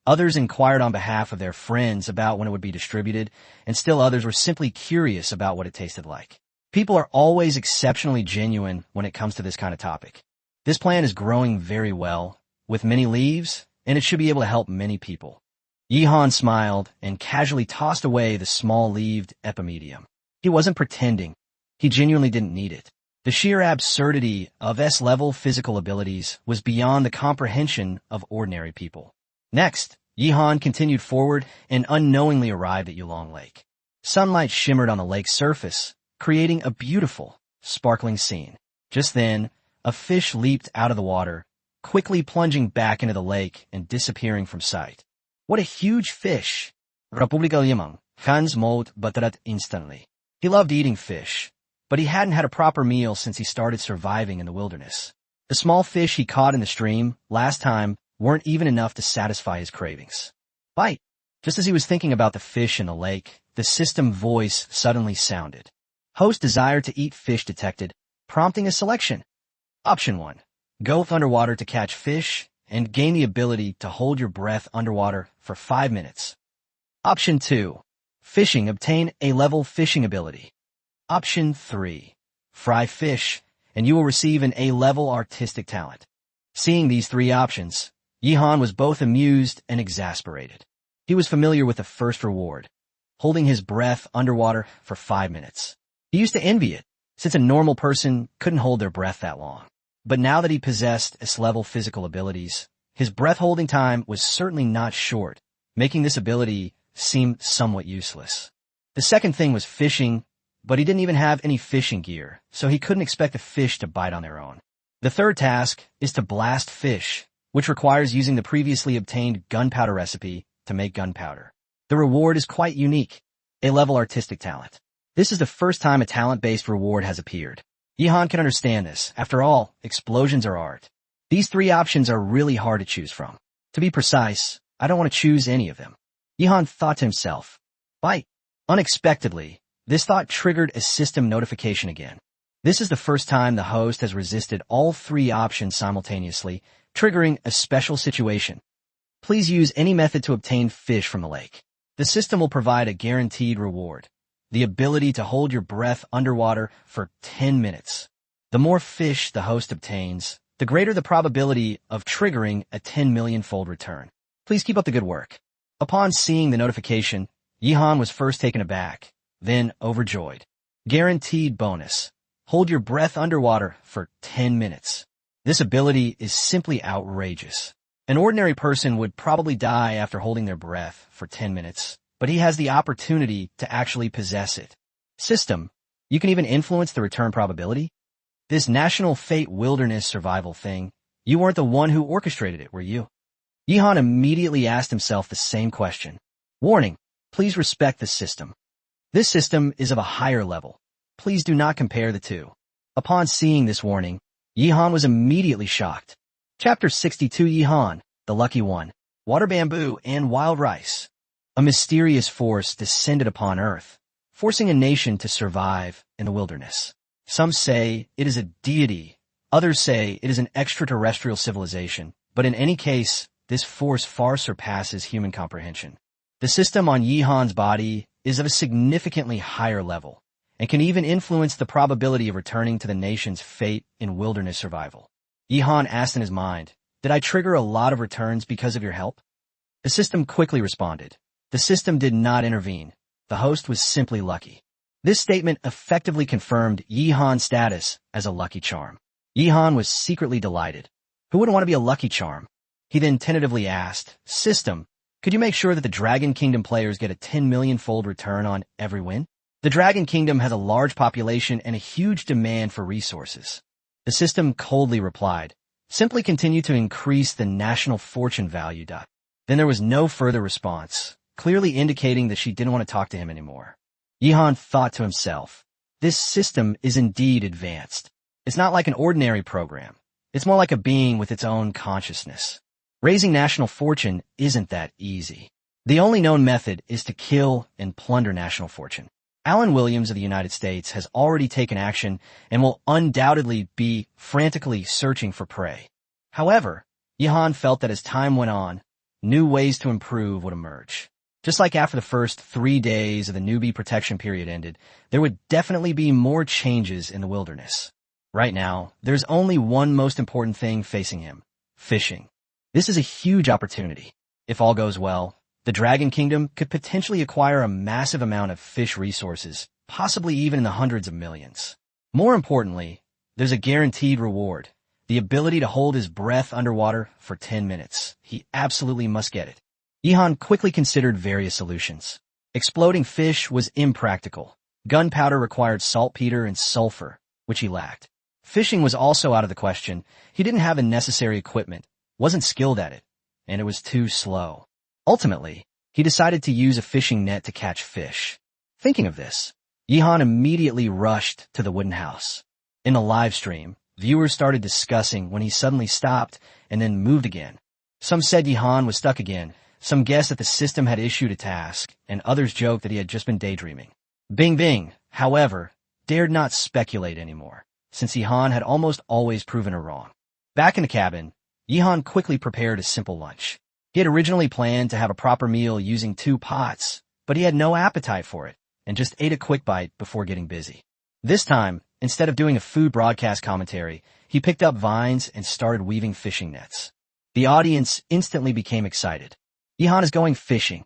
Others inquired on behalf of their friends about when it would be distributed, and still others were simply curious about what it tasted like. People are always exceptionally genuine when it comes to this kind of topic. This plant is growing very well, with many leaves, and it should be able to help many people. Yi Han smiled and casually tossed away the small-leaved epimedium. He wasn't pretending. He genuinely didn't need it. The sheer absurdity of S-level physical abilities was beyond the comprehension of ordinary people. Next, Yi Han continued forward and unknowingly arrived at Yulong Lake. Sunlight shimmered on the lake's surface, creating a beautiful, sparkling scene. Just then, a fish leaped out of the water, quickly plunging back into the lake and disappearing from sight. What a huge fish! Republika Limang, Hans Mold Batarat instantly. He loved eating fish, but he hadn't had a proper meal since he started surviving in the wilderness. The small fish he caught in the stream last time weren't even enough to satisfy his cravings. Bite! Just as he was thinking about the fish in the lake, the system voice suddenly sounded. Host desire to eat fish detected, prompting a selection. Option 1. Go underwater to catch fish and gain the ability to hold your breath underwater for 5 minutes. Option 2. Fishing, obtain a level fishing ability. Option 3. Fry fish, and you will receive an A-level artistic talent. Seeing these 3 options, Yi Han was both amused and exasperated. He was familiar with the first reward, holding his breath underwater for 5 minutes. He used to envy it, since a normal person couldn't hold their breath that long. But now that he possessed S-level physical abilities, his breath-holding time was certainly not short, making this ability seem somewhat useless. The second thing was fishing, but he didn't even have any fishing gear, so he couldn't expect a fish to bite on their own. The third task is to blast fish, which requires using the previously obtained gunpowder recipe to make gunpowder. The reward is quite unique, A-level artistic talent. This is the first time a talent-based reward has appeared. Yihan can understand this. After all, explosions are art. These three options are really hard to choose from. To be precise, I don't want to choose any of them. Yihan thought to himself. Bite. Unexpectedly, this thought triggered a system notification again. This is the first time the host has resisted all three options simultaneously, triggering a special situation. Please use any method to obtain fish from the lake. The system will provide a guaranteed reward. The ability to hold your breath underwater for 10 minutes. The more fish the host obtains, the greater the probability of triggering a 10 million-fold return. Please keep up the good work. Upon seeing the notification, Yihan was first taken aback, then overjoyed. Guaranteed bonus. Hold your breath underwater for 10 minutes. This ability is simply outrageous. An ordinary person would probably die after holding their breath for 10 minutes, but he has the opportunity to actually possess it. System, you can even influence the return probability? This national fate wilderness survival thing, you weren't the one who orchestrated it, were you? Yihan immediately asked himself the same question. Warning, please respect this system. This system is of a higher level. Please do not compare the two. Upon seeing this warning, Yihan was immediately shocked. Chapter 62 Yihan, the Lucky One, Water Bamboo and Wild Rice. A mysterious force descended upon Earth, forcing a nation to survive in the wilderness. Some say it is a deity, others say it is an extraterrestrial civilization, but in any case, this force far surpasses human comprehension. The system on Yihan's body is of a significantly higher level, and can even influence the probability of returning to the nation's fate in wilderness survival. Yihan asked in his mind, did I trigger a lot of returns because of your help? The system quickly responded. The system did not intervene. The host was simply lucky. This statement effectively confirmed Yihan's status as a lucky charm. Yihan was secretly delighted. Who wouldn't want to be a lucky charm? He then tentatively asked, System, could you make sure that the Dragon Kingdom players get a 10 million-fold return on every win? The Dragon Kingdom has a large population and a huge demand for resources. The system coldly replied, simply continue to increase the national fortune value. Then there was no further response, clearly indicating that she didn't want to talk to him anymore. Yihan thought to himself, this system is indeed advanced. It's not like an ordinary program. It's more like a being with its own consciousness. Raising national fortune isn't that easy. The only known method is to kill and plunder national fortune. Alan Williams of the United States has already taken action and will undoubtedly be frantically searching for prey. However, Yihan felt that as time went on, new ways to improve would emerge. Just like after the first 3 days of the newbie protection period ended, there would definitely be more changes in the wilderness. Right now, there's only one most important thing facing him: fishing. This is a huge opportunity. If all goes well, the Dragon Kingdom could potentially acquire a massive amount of fish resources, possibly even in the hundreds of millions. More importantly, there's a guaranteed reward, the ability to hold his breath underwater for 10 minutes. He absolutely must get it. Yihan quickly considered various solutions. Exploding fish was impractical. Gunpowder required saltpeter and sulfur, which he lacked. Fishing was also out of the question. He didn't have the necessary equipment, wasn't skilled at it, and it was too slow. Ultimately, he decided to use a fishing net to catch fish. Thinking of this, Yihan immediately rushed to the wooden house. In the live stream, viewers started discussing when he suddenly stopped and then moved again. Some said Yihan was stuck again, some guessed that the system had issued a task, and others joked that he had just been daydreaming. Bing Bing, however, dared not speculate anymore, since Yihan had almost always proven her wrong. Back in the cabin, Yihan quickly prepared a simple lunch. He had originally planned to have a proper meal using 2 pots, but he had no appetite for it, and just ate a quick bite before getting busy. This time, instead of doing a food broadcast commentary, he picked up vines and started weaving fishing nets. The audience instantly became excited. Yihan is going fishing.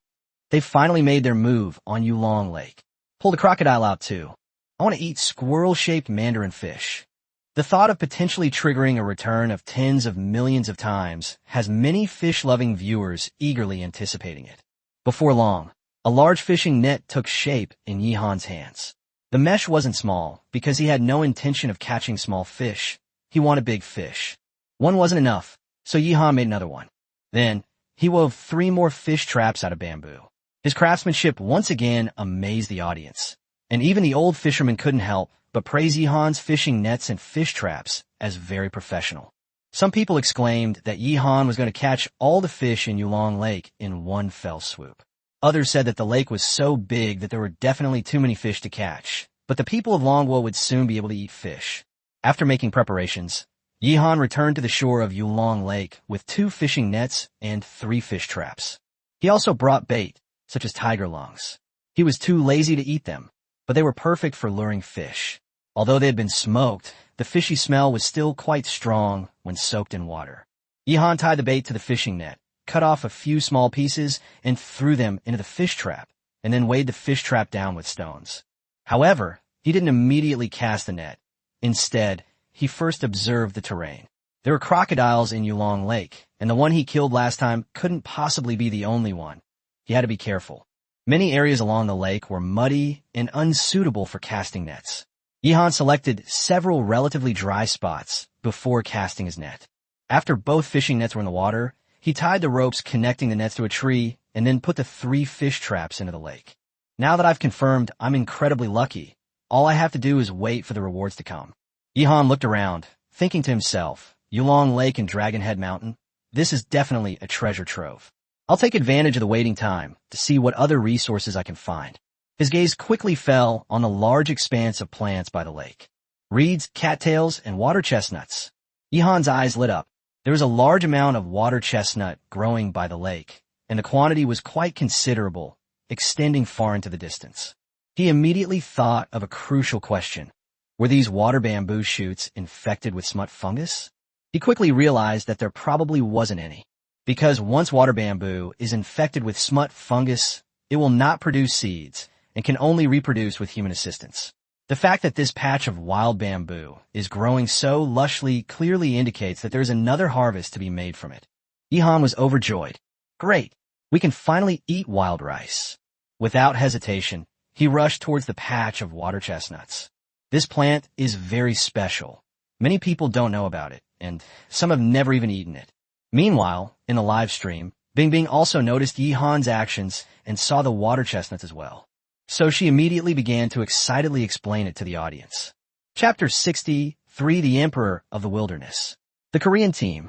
They finally made their move on Yulong Lake. Pulled a crocodile out too. I want to eat squirrel-shaped mandarin fish. The thought of potentially triggering a return of tens of millions of times has many fish-loving viewers eagerly anticipating it. Before long, a large fishing net took shape in Yihan's hands. The mesh wasn't small because he had no intention of catching small fish. He wanted big fish. One wasn't enough, so Yihan made another one. Then, he wove 3 more fish traps out of bamboo. His craftsmanship once again amazed the audience, and even the old fishermen couldn't help but praise Yihan's fishing nets and fish traps as very professional. Some people exclaimed that Yihan was going to catch all the fish in Yulong Lake in one fell swoop. Others said that the lake was so big that there were definitely too many fish to catch, but the people of Longwo would soon be able to eat fish. After making preparations, Yihan returned to the shore of Yulong Lake with 2 fishing nets and 3 fish traps. He also brought bait, such as tiger lungs. He was too lazy to eat them, but they were perfect for luring fish. Although they had been smoked, the fishy smell was still quite strong when soaked in water. Yihan tied the bait to the fishing net, cut off a few small pieces, and threw them into the fish trap, and then weighed the fish trap down with stones. However, he didn't immediately cast the net. Instead, he first observed the terrain. There were crocodiles in Yulong Lake, and the one he killed last time couldn't possibly be the only one. He had to be careful. Many areas along the lake were muddy and unsuitable for casting nets. Yihan selected several relatively dry spots before casting his net. After both fishing nets were in the water, he tied the ropes connecting the nets to a tree and then put the 3 fish traps into the lake. Now that I've confirmed I'm incredibly lucky, all I have to do is wait for the rewards to come. Yihan looked around, thinking to himself, Yulong Lake and Dragon Head Mountain, this is definitely a treasure trove. I'll take advantage of the waiting time to see what other resources I can find. His gaze quickly fell on the large expanse of plants by the lake. Reeds, cattails, and water chestnuts. Yihan's eyes lit up. There was a large amount of water chestnut growing by the lake, and the quantity was quite considerable, extending far into the distance. He immediately thought of a crucial question. Were these water bamboo shoots infected with smut fungus? He quickly realized that there probably wasn't any. Because once water bamboo is infected with smut fungus, it will not produce seeds and can only reproduce with human assistance. The fact that this patch of wild bamboo is growing so lushly clearly indicates that there is another harvest to be made from it. Yihan was overjoyed. Great! We can finally eat wild rice. Without hesitation, he rushed towards the patch of water chestnuts. This plant is very special. Many people don't know about it, and some have never even eaten it. Meanwhile, in the live stream, Bingbing also noticed Yihan's actions and saw the water chestnuts as well. So she immediately began to excitedly explain it to the audience. Chapter 63, The Emperor of the Wilderness. The Korean team.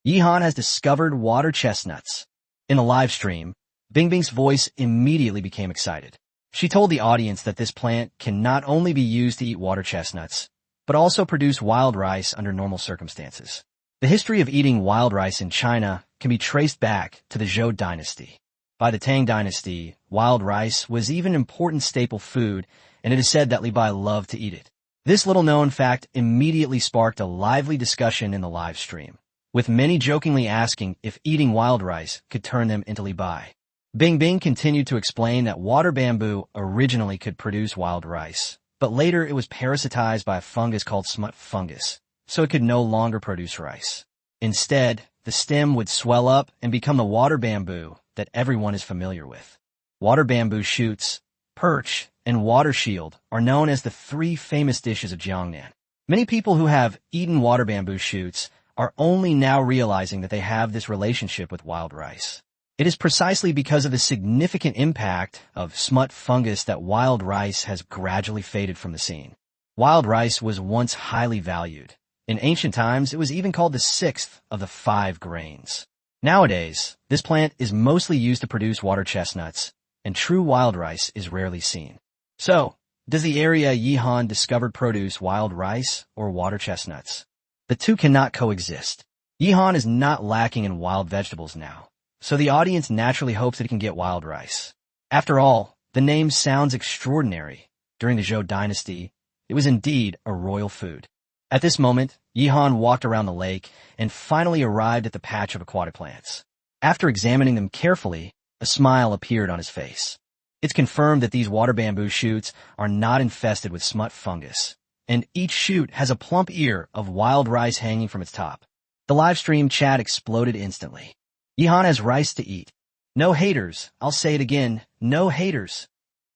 Yihan has discovered water chestnuts. In the live stream, Bingbing's voice immediately became excited. She told the audience that this plant can not only be used to eat water chestnuts, but also produce wild rice under normal circumstances. The history of eating wild rice in China can be traced back to the Zhou dynasty. By the Tang dynasty, wild rice was even an important staple food, and it is said that Li Bai loved to eat it. This little-known fact immediately sparked a lively discussion in the live stream, with many jokingly asking if eating wild rice could turn them into Li Bai. Bingbing continued to explain that water bamboo originally could produce wild rice, but later it was parasitized by a fungus called smut fungus, so it could no longer produce rice. Instead, the stem would swell up and become the water bamboo that everyone is familiar with. Water bamboo shoots, perch, and water shield are known as the 3 famous dishes of Jiangnan. Many people who have eaten water bamboo shoots are only now realizing that they have this relationship with wild rice. It is precisely because of the significant impact of smut fungus that wild rice has gradually faded from the scene. Wild rice was once highly valued. In ancient times, it was even called the 6th of the 5 grains. Nowadays, this plant is mostly used to produce water chestnuts, and true wild rice is rarely seen. So, does the area Yihan discovered produce wild rice or water chestnuts? The two cannot coexist. Yihan is not lacking in wild vegetables now, so the audience naturally hopes that it can get wild rice. After all, the name sounds extraordinary. During the Zhou dynasty, it was indeed a royal food. At this moment, Yihan walked around the lake and finally arrived at the patch of aquatic plants. After examining them carefully, A smile appeared on his face. It's confirmed that these water bamboo shoots are not infested with smut fungus, and each shoot has a plump ear of wild rice hanging from its top. The livestream chat exploded instantly. Yihan has rice to eat. No haters. I'll say it again. No haters.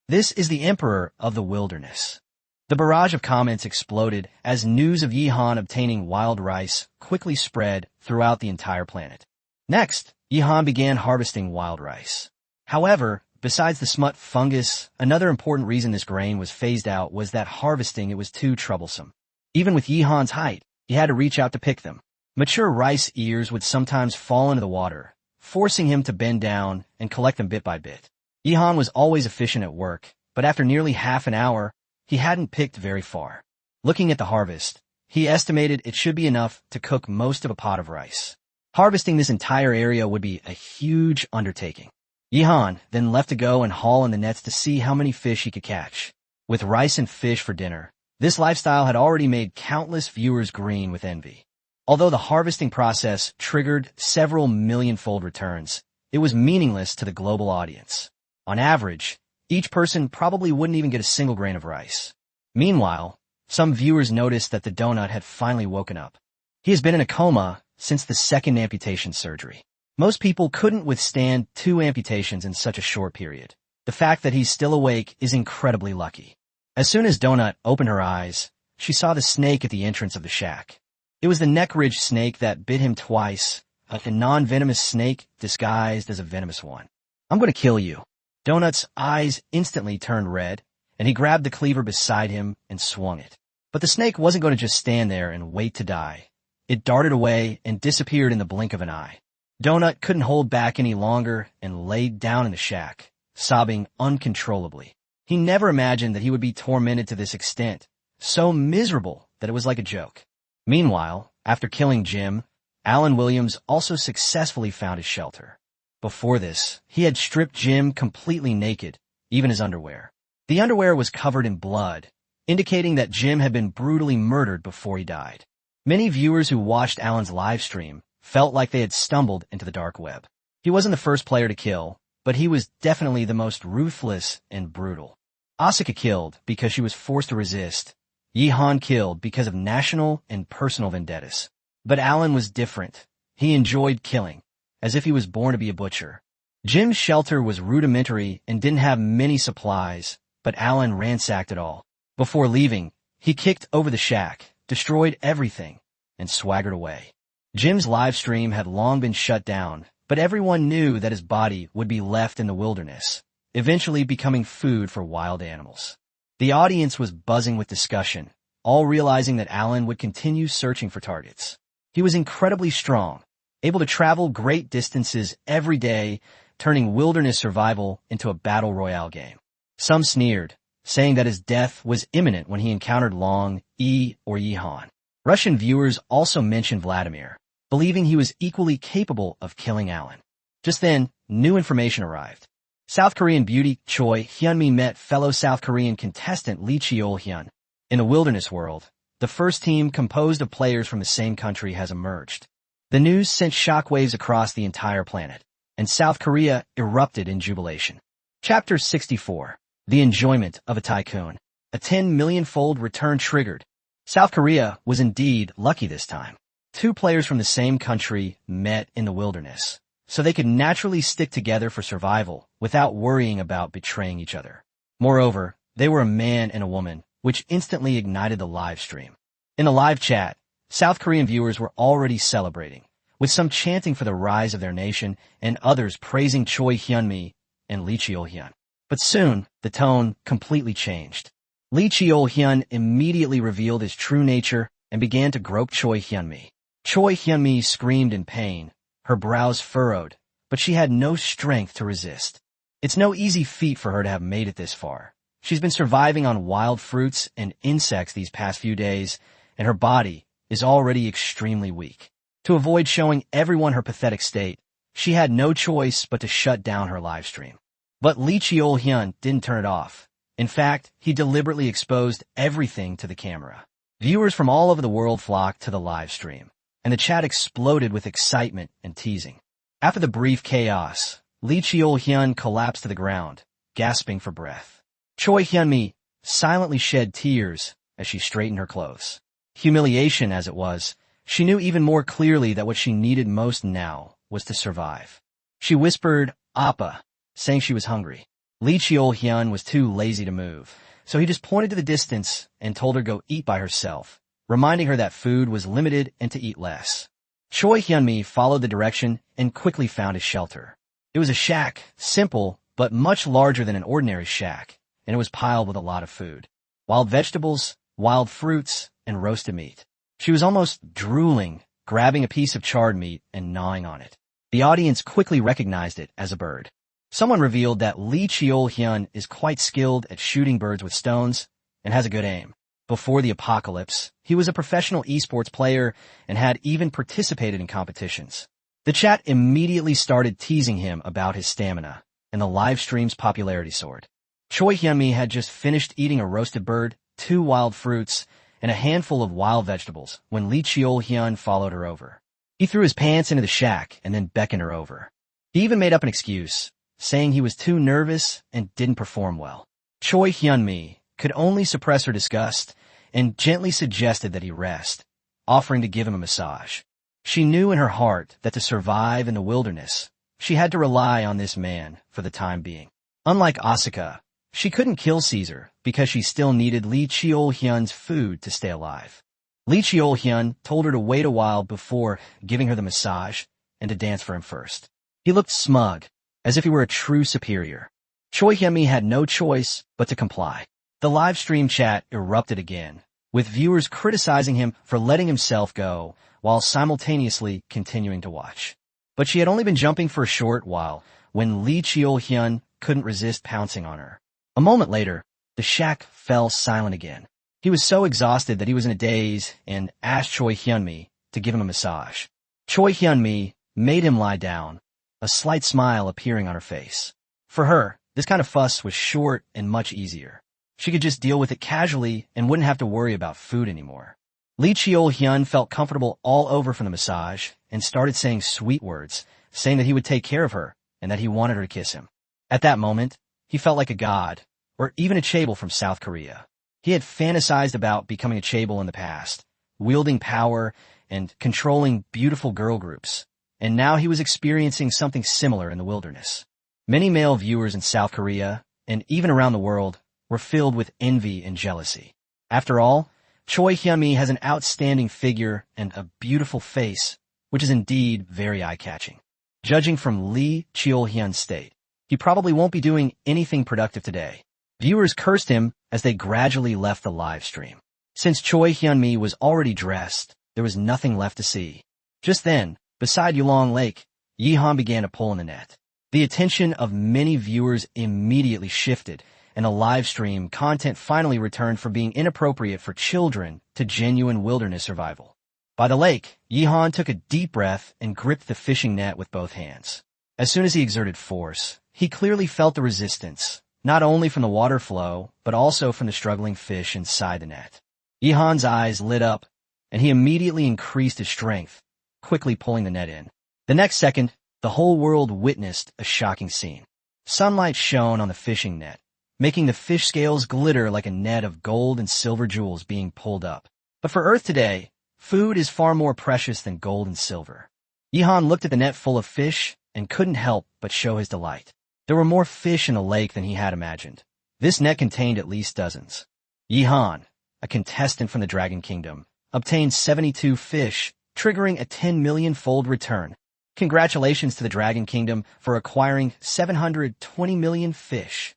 This is the emperor of the wilderness. The barrage of comments exploded as news of Yihan obtaining wild rice quickly spread throughout the entire planet. Next, Yihan began harvesting wild rice. However, besides the smut fungus, another important reason this grain was phased out was that harvesting it was too troublesome. Even with Yihan's height, he had to reach out to pick them. Mature rice ears would sometimes fall into the water, forcing him to bend down and collect them bit by bit. Yihan was always efficient at work, but after nearly half an hour, he hadn't picked very far. Looking at the harvest, he estimated it should be enough to cook most of a pot of rice. Harvesting this entire area would be a huge undertaking. Yihan then left to go and haul in the nets to see how many fish he could catch. With rice and fish for dinner, this lifestyle had already made countless viewers green with envy. Although the harvesting process triggered several million-fold returns, it was meaningless to the global audience. On average, each person probably wouldn't even get a single grain of rice. Meanwhile, some viewers noticed that the donut had finally woken up. He has been in a coma since the second amputation surgery. Most people couldn't withstand 2 amputations in such a short period. The fact that he's still awake is incredibly lucky. As soon as Donut opened her eyes, she saw the snake at the entrance of the shack. It was the neck-ridged snake that bit him twice, a non-venomous snake disguised as a venomous one. I'm going to kill you. Donut's eyes instantly turned red, and he grabbed the cleaver beside him and swung it. But the snake wasn't going to just stand there and wait to die. It darted away and disappeared in the blink of an eye. Donut couldn't hold back any longer and laid down in the shack, sobbing uncontrollably. He never imagined that he would be tormented to this extent, so miserable that it was like a joke. Meanwhile, after killing Jim, Alan Williams also successfully found his shelter. Before this, he had stripped Jim completely naked, even his underwear. The underwear was covered in blood, indicating that Jim had been brutally murdered before he died. Many viewers who watched Alan's live stream felt like they had stumbled into the dark web. He wasn't the first player to kill, but he was definitely the most ruthless and brutal. Asuka killed because she was forced to resist. Yihan killed because of national and personal vendettas. But Alan was different. He enjoyed killing, as if he was born to be a butcher. Jim's shelter was rudimentary and didn't have many supplies, but Alan ransacked it all. Before leaving, he kicked over the shack, destroyed everything, and swaggered away. Jim's live stream had long been shut down, but everyone knew that his body would be left in the wilderness, eventually becoming food for wild animals. The audience was buzzing with discussion, all realizing that Alan would continue searching for targets. He was incredibly strong, able to travel great distances every day, turning wilderness survival into a battle royale game. Some sneered, saying that his death was imminent when he encountered Long, E, or Yihan. Russian viewers also mentioned Vladimir, believing he was equally capable of killing Alan. Just then, new information arrived. South Korean beauty Choi Hyunmi met fellow South Korean contestant Lee Cheol-hyun. In the wilderness world, the first team composed of players from the same country has emerged. The news sent shockwaves across the entire planet, and South Korea erupted in jubilation. Chapter 64. The Enjoyment of a Tycoon. A 10 million-fold return triggered. South Korea was indeed lucky this time. 2 players from the same country met in the wilderness, so they could naturally stick together for survival without worrying about betraying each other. Moreover, they were a man and a woman, which instantly ignited the live stream. In the live chat, South Korean viewers were already celebrating, with some chanting for the rise of their nation and others praising Choi Hyunmi and Lee Cheol-hyun. But soon, the tone completely changed. Lee Cheol-hyun immediately revealed his true nature and began to grope Choi Hyunmi. Choi Hyunmi screamed in pain, her brows furrowed, but she had no strength to resist. It's no easy feat for her to have made it this far. She's been surviving on wild fruits and insects these past few days, and her body is already extremely weak. To avoid showing everyone her pathetic state, she had no choice but to shut down her live stream. But Lee Cheol-hyun didn't turn it off. In fact, he deliberately exposed everything to the camera. Viewers from all over the world flocked to the live stream, and the chat exploded with excitement and teasing. After the brief chaos, Lee Cheol-hyun collapsed to the ground, gasping for breath. Choi Hyun-mi silently shed tears as she straightened her clothes. Humiliation as it was, she knew even more clearly that what she needed most now was to survive. She whispered, "Appa," saying she was hungry. Lee Cheol-hyun was too lazy to move, so he just pointed to the distance and told her to go eat by herself, reminding her that food was limited and to eat less. Choi Hyun-mi followed the direction and quickly found his shelter. It was a shack, simple, but much larger than an ordinary shack, and it was piled with a lot of food. Wild vegetables, wild fruits, and roasted meat. She was almost drooling, grabbing a piece of charred meat and gnawing on it. The audience quickly recognized it as a bird. Someone revealed that Lee Cheol-hyun is quite skilled at shooting birds with stones and has a good aim. Before the apocalypse, he was a professional esports player and had even participated in competitions. The chat immediately started teasing him about his stamina, and the live stream's popularity soared. Choi Hyun-mi had just finished eating a roasted bird, 2 wild fruits, and a handful of wild vegetables when Lee Cheol-hyun followed her over. He threw his pants into the shack and then beckoned her over. He even made up an excuse, saying he was too nervous and didn't perform well. Choi Hyun-mi could only suppress her disgust and gently suggested that he rest, offering to give him a massage. She knew in her heart that to survive in the wilderness, she had to rely on this man for the time being. Unlike Asuka, she couldn't kill Caesar because she still needed Lee Cheol-hyun's food to stay alive. Lee Cheol-hyun told her to wait a while before giving her the massage and to dance for him first. He looked smug, as if he were a true superior. Choi Hyun-mi had no choice but to comply. The live stream chat erupted again, with viewers criticizing him for letting himself go while simultaneously continuing to watch. But she had only been jumping for a short while when Lee Cheol-hyun couldn't resist pouncing on her. A moment later, the shack fell silent again. He was so exhausted that he was in a daze and asked Choi Hyun-mi to give him a massage. Choi Hyun-mi made him lie down, a slight smile appearing on her face. For her, this kind of fuss was short and much easier. She could just deal with it casually and wouldn't have to worry about food anymore. Lee Cheol-hyun felt comfortable all over from the massage and started saying sweet words, saying that he would take care of her and that he wanted her to kiss him. At that moment, he felt like a god, or even a chaebol from South Korea. He had fantasized about becoming a chaebol in the past, wielding power and controlling beautiful girl groups, and now he was experiencing something similar in the wilderness. Many male viewers in South Korea, and even around the world, were filled with envy and jealousy. After all, Choi Hyun-mi has an outstanding figure and a beautiful face, which is indeed very eye-catching. Judging from Lee Cheol-hyun's state, he probably won't be doing anything productive today. Viewers cursed him as they gradually left the live stream. Since Choi Hyun-mi was already dressed, there was nothing left to see. Just then, beside Yulong Lake, Yehan began to pull in the net. The attention of many viewers immediately shifted, and the live stream content finally returned from being inappropriate for children to genuine wilderness survival. By the lake, Yehan took a deep breath and gripped the fishing net with both hands. As soon as he exerted force, he clearly felt the resistance, not only from the water flow, but also from the struggling fish inside the net. Yehan's eyes lit up, and he immediately increased his strength, quickly pulling the net in. The next second, the whole world witnessed a shocking scene. Sunlight shone on the fishing net, making the fish scales glitter like a net of gold and silver jewels being pulled up. But for Earth today, food is far more precious than gold and silver. Yehan looked at the net full of fish and couldn't help but show his delight. There were more fish in the lake than he had imagined. This net contained at least dozens. Yehan, a contestant from the Dragon Kingdom, obtained 72 fish, triggering a 10 million-fold return. Congratulations to the Dragon Kingdom for acquiring 720 million fish.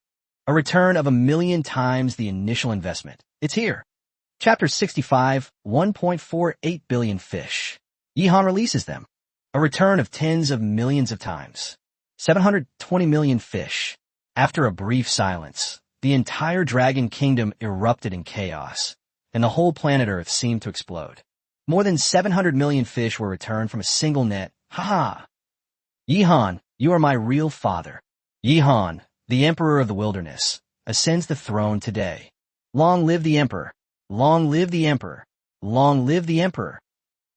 A return of 1,000,000 times the initial investment. It's here. Chapter 65, 1.48 billion fish. Yehan releases them. A return of tens of millions of times. 720 million fish. After a brief silence, the entire Dragon Kingdom erupted in chaos, and the whole planet Earth seemed to explode. More than 700 million fish were returned from a single net. Ha! Yehan, you are my real father. Yehan, the Emperor of the Wilderness, ascends the throne today. Long live the Emperor! Long live the Emperor! Long live the Emperor!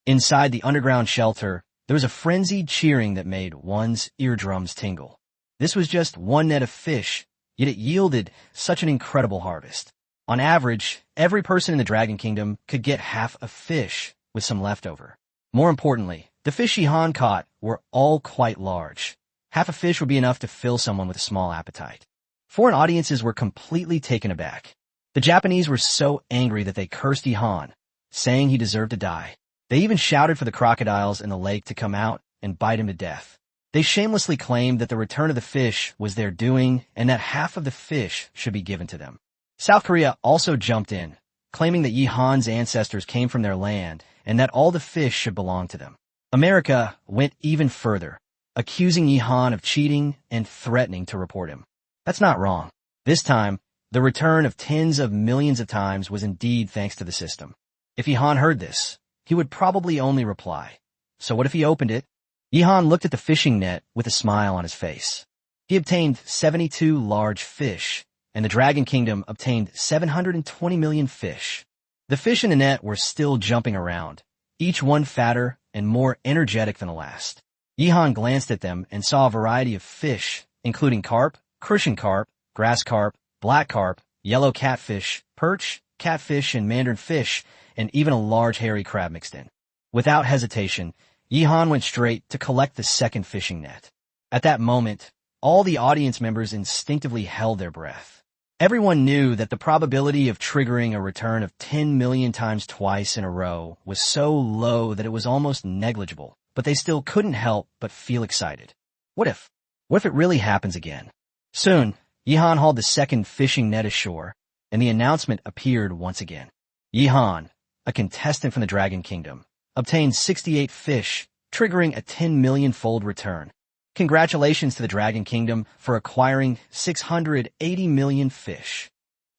Inside the underground shelter, there was a frenzied cheering that made one's eardrums tingle. This was just one net of fish, yet it yielded such an incredible harvest. On average, every person in the Dragon Kingdom could get half a fish with some leftover. More importantly, the fish Jihan caught were all quite large. Half a fish would be enough to fill someone with a small appetite. Foreign audiences were completely taken aback. The Japanese were so angry that they cursed Jihan, saying he deserved to die. They even shouted for the crocodiles in the lake to come out and bite him to death. They shamelessly claimed that the return of the fish was their doing and that half of the fish should be given to them. South Korea also jumped in, claiming that Jihan's ancestors came from their land and that all the fish should belong to them. America went even further, accusing Jihan of cheating and threatening to report him. That's not wrong. This time, the return of tens of millions of times was indeed thanks to the system. If Jihan heard this, he would probably only reply, "So what if he opened it?" Jihan looked at the fishing net with a smile on his face. He obtained 72 large fish, and the Dragon Kingdom obtained 720 million fish. The fish in the net were still jumping around, each one fatter and more energetic than the last. Jihan glanced at them and saw a variety of fish, including carp, Crucian carp, grass carp, black carp, yellow catfish, perch, catfish, and mandarin fish, and even a large hairy crab mixed in. Without hesitation, Jihan went straight to collect the second fishing net. At that moment, all the audience members instinctively held their breath. Everyone knew that the probability of triggering a return of 10 million times twice in a row was so low that it was almost negligible, but they still couldn't help but feel excited. What if it really happens again? Soon, Jihan hauled the second fishing net ashore, and the announcement appeared once again. Jihan, a contestant from the Dragon Kingdom, obtained 68 fish, triggering a 10 million-fold return. Congratulations to the Dragon Kingdom for acquiring 680 million fish.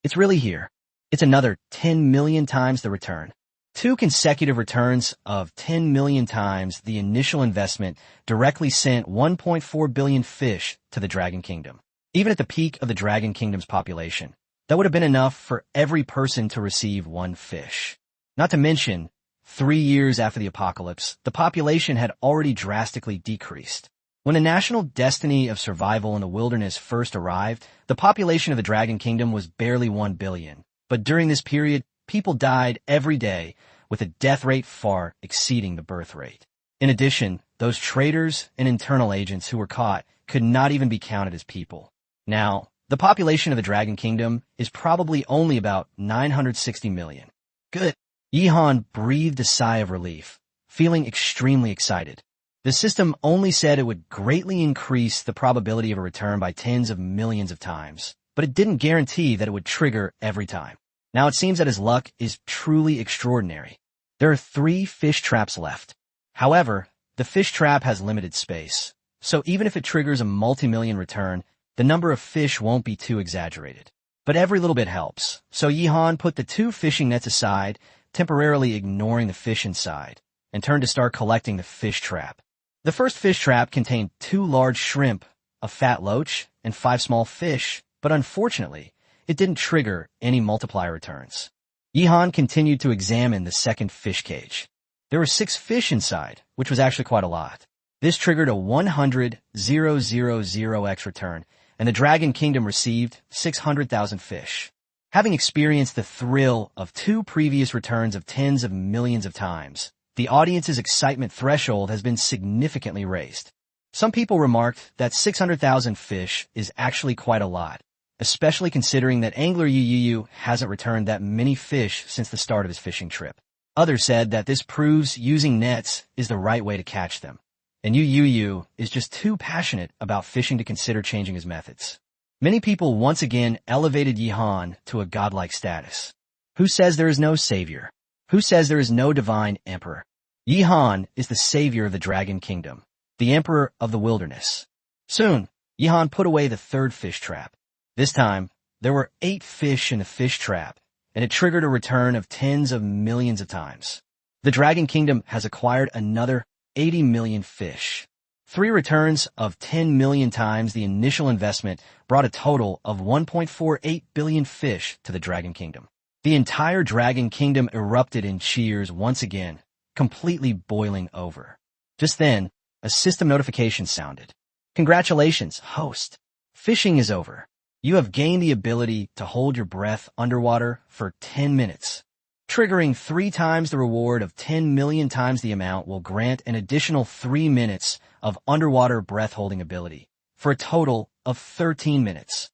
It's really here. It's another 10 million times the return. 2 consecutive returns of 10 million times the initial investment directly sent 1.4 billion fish to the Dragon Kingdom. Even at the peak of the Dragon Kingdom's population, that would have been enough for every person to receive 1 fish. Not to mention, 3 years after the apocalypse, the population had already drastically decreased. When the national destiny of survival in the wilderness first arrived, the population of the Dragon Kingdom was barely 1 billion. But during this period, people died every day, with a death rate far exceeding the birth rate. In addition, those traitors and internal agents who were caught could not even be counted as people. Now, the population of the Dragon Kingdom is probably only about 960 million. Good. Jihan breathed a sigh of relief, feeling extremely excited. The system only said it would greatly increase the probability of a return by tens of millions of times, but it didn't guarantee that it would trigger every time. Now it seems that his luck is truly extraordinary. There are 3 fish traps left. However, the fish trap has limited space, so even if it triggers a multi-million return, the number of fish won't be too exaggerated. But every little bit helps, so Jihan put the 2 fishing nets aside, temporarily ignoring the fish inside, and turned to start collecting the fish trap. The first fish trap contained 2 large shrimp, a fat loach, and 5 small fish, but unfortunately, it didn't trigger any multiplier returns. Jihan continued to examine the second fish cage. There were 6 fish inside, which was actually quite a lot. This triggered a 100,000x return, and the Dragon Kingdom received 600,000 fish. Having experienced the thrill of 2 previous returns of tens of millions of times, the audience's excitement threshold has been significantly raised. Some people remarked that 600,000 fish is actually quite a lot, especially considering that angler Yu hasn't returned that many fish since the start of his fishing trip. Others said that this proves using nets is the right way to catch them, and Yu is just too passionate about fishing to consider changing his methods. Many people once again elevated Jihan to a godlike status. Who says there is no savior? Who says there is no divine emperor? Jihan is the savior of the Dragon Kingdom, the emperor of the wilderness. Soon, Jihan put away the 3rd fish trap. This time, there were 8 fish in the fish trap, and it triggered a return of tens of millions of times. The Dragon Kingdom has acquired another 80 million fish. 3 returns of 10 million times the initial investment brought a total of 1.48 billion fish to the Dragon Kingdom. The entire Dragon Kingdom erupted in cheers once again, completely boiling over. Just then, a system notification sounded. Congratulations, host. Fishing is over. You have gained the ability to hold your breath underwater for 10 minutes. Triggering 3 times the reward of 10 million times the amount will grant an additional 3 minutes of underwater breath-holding ability, for a total of 13 minutes.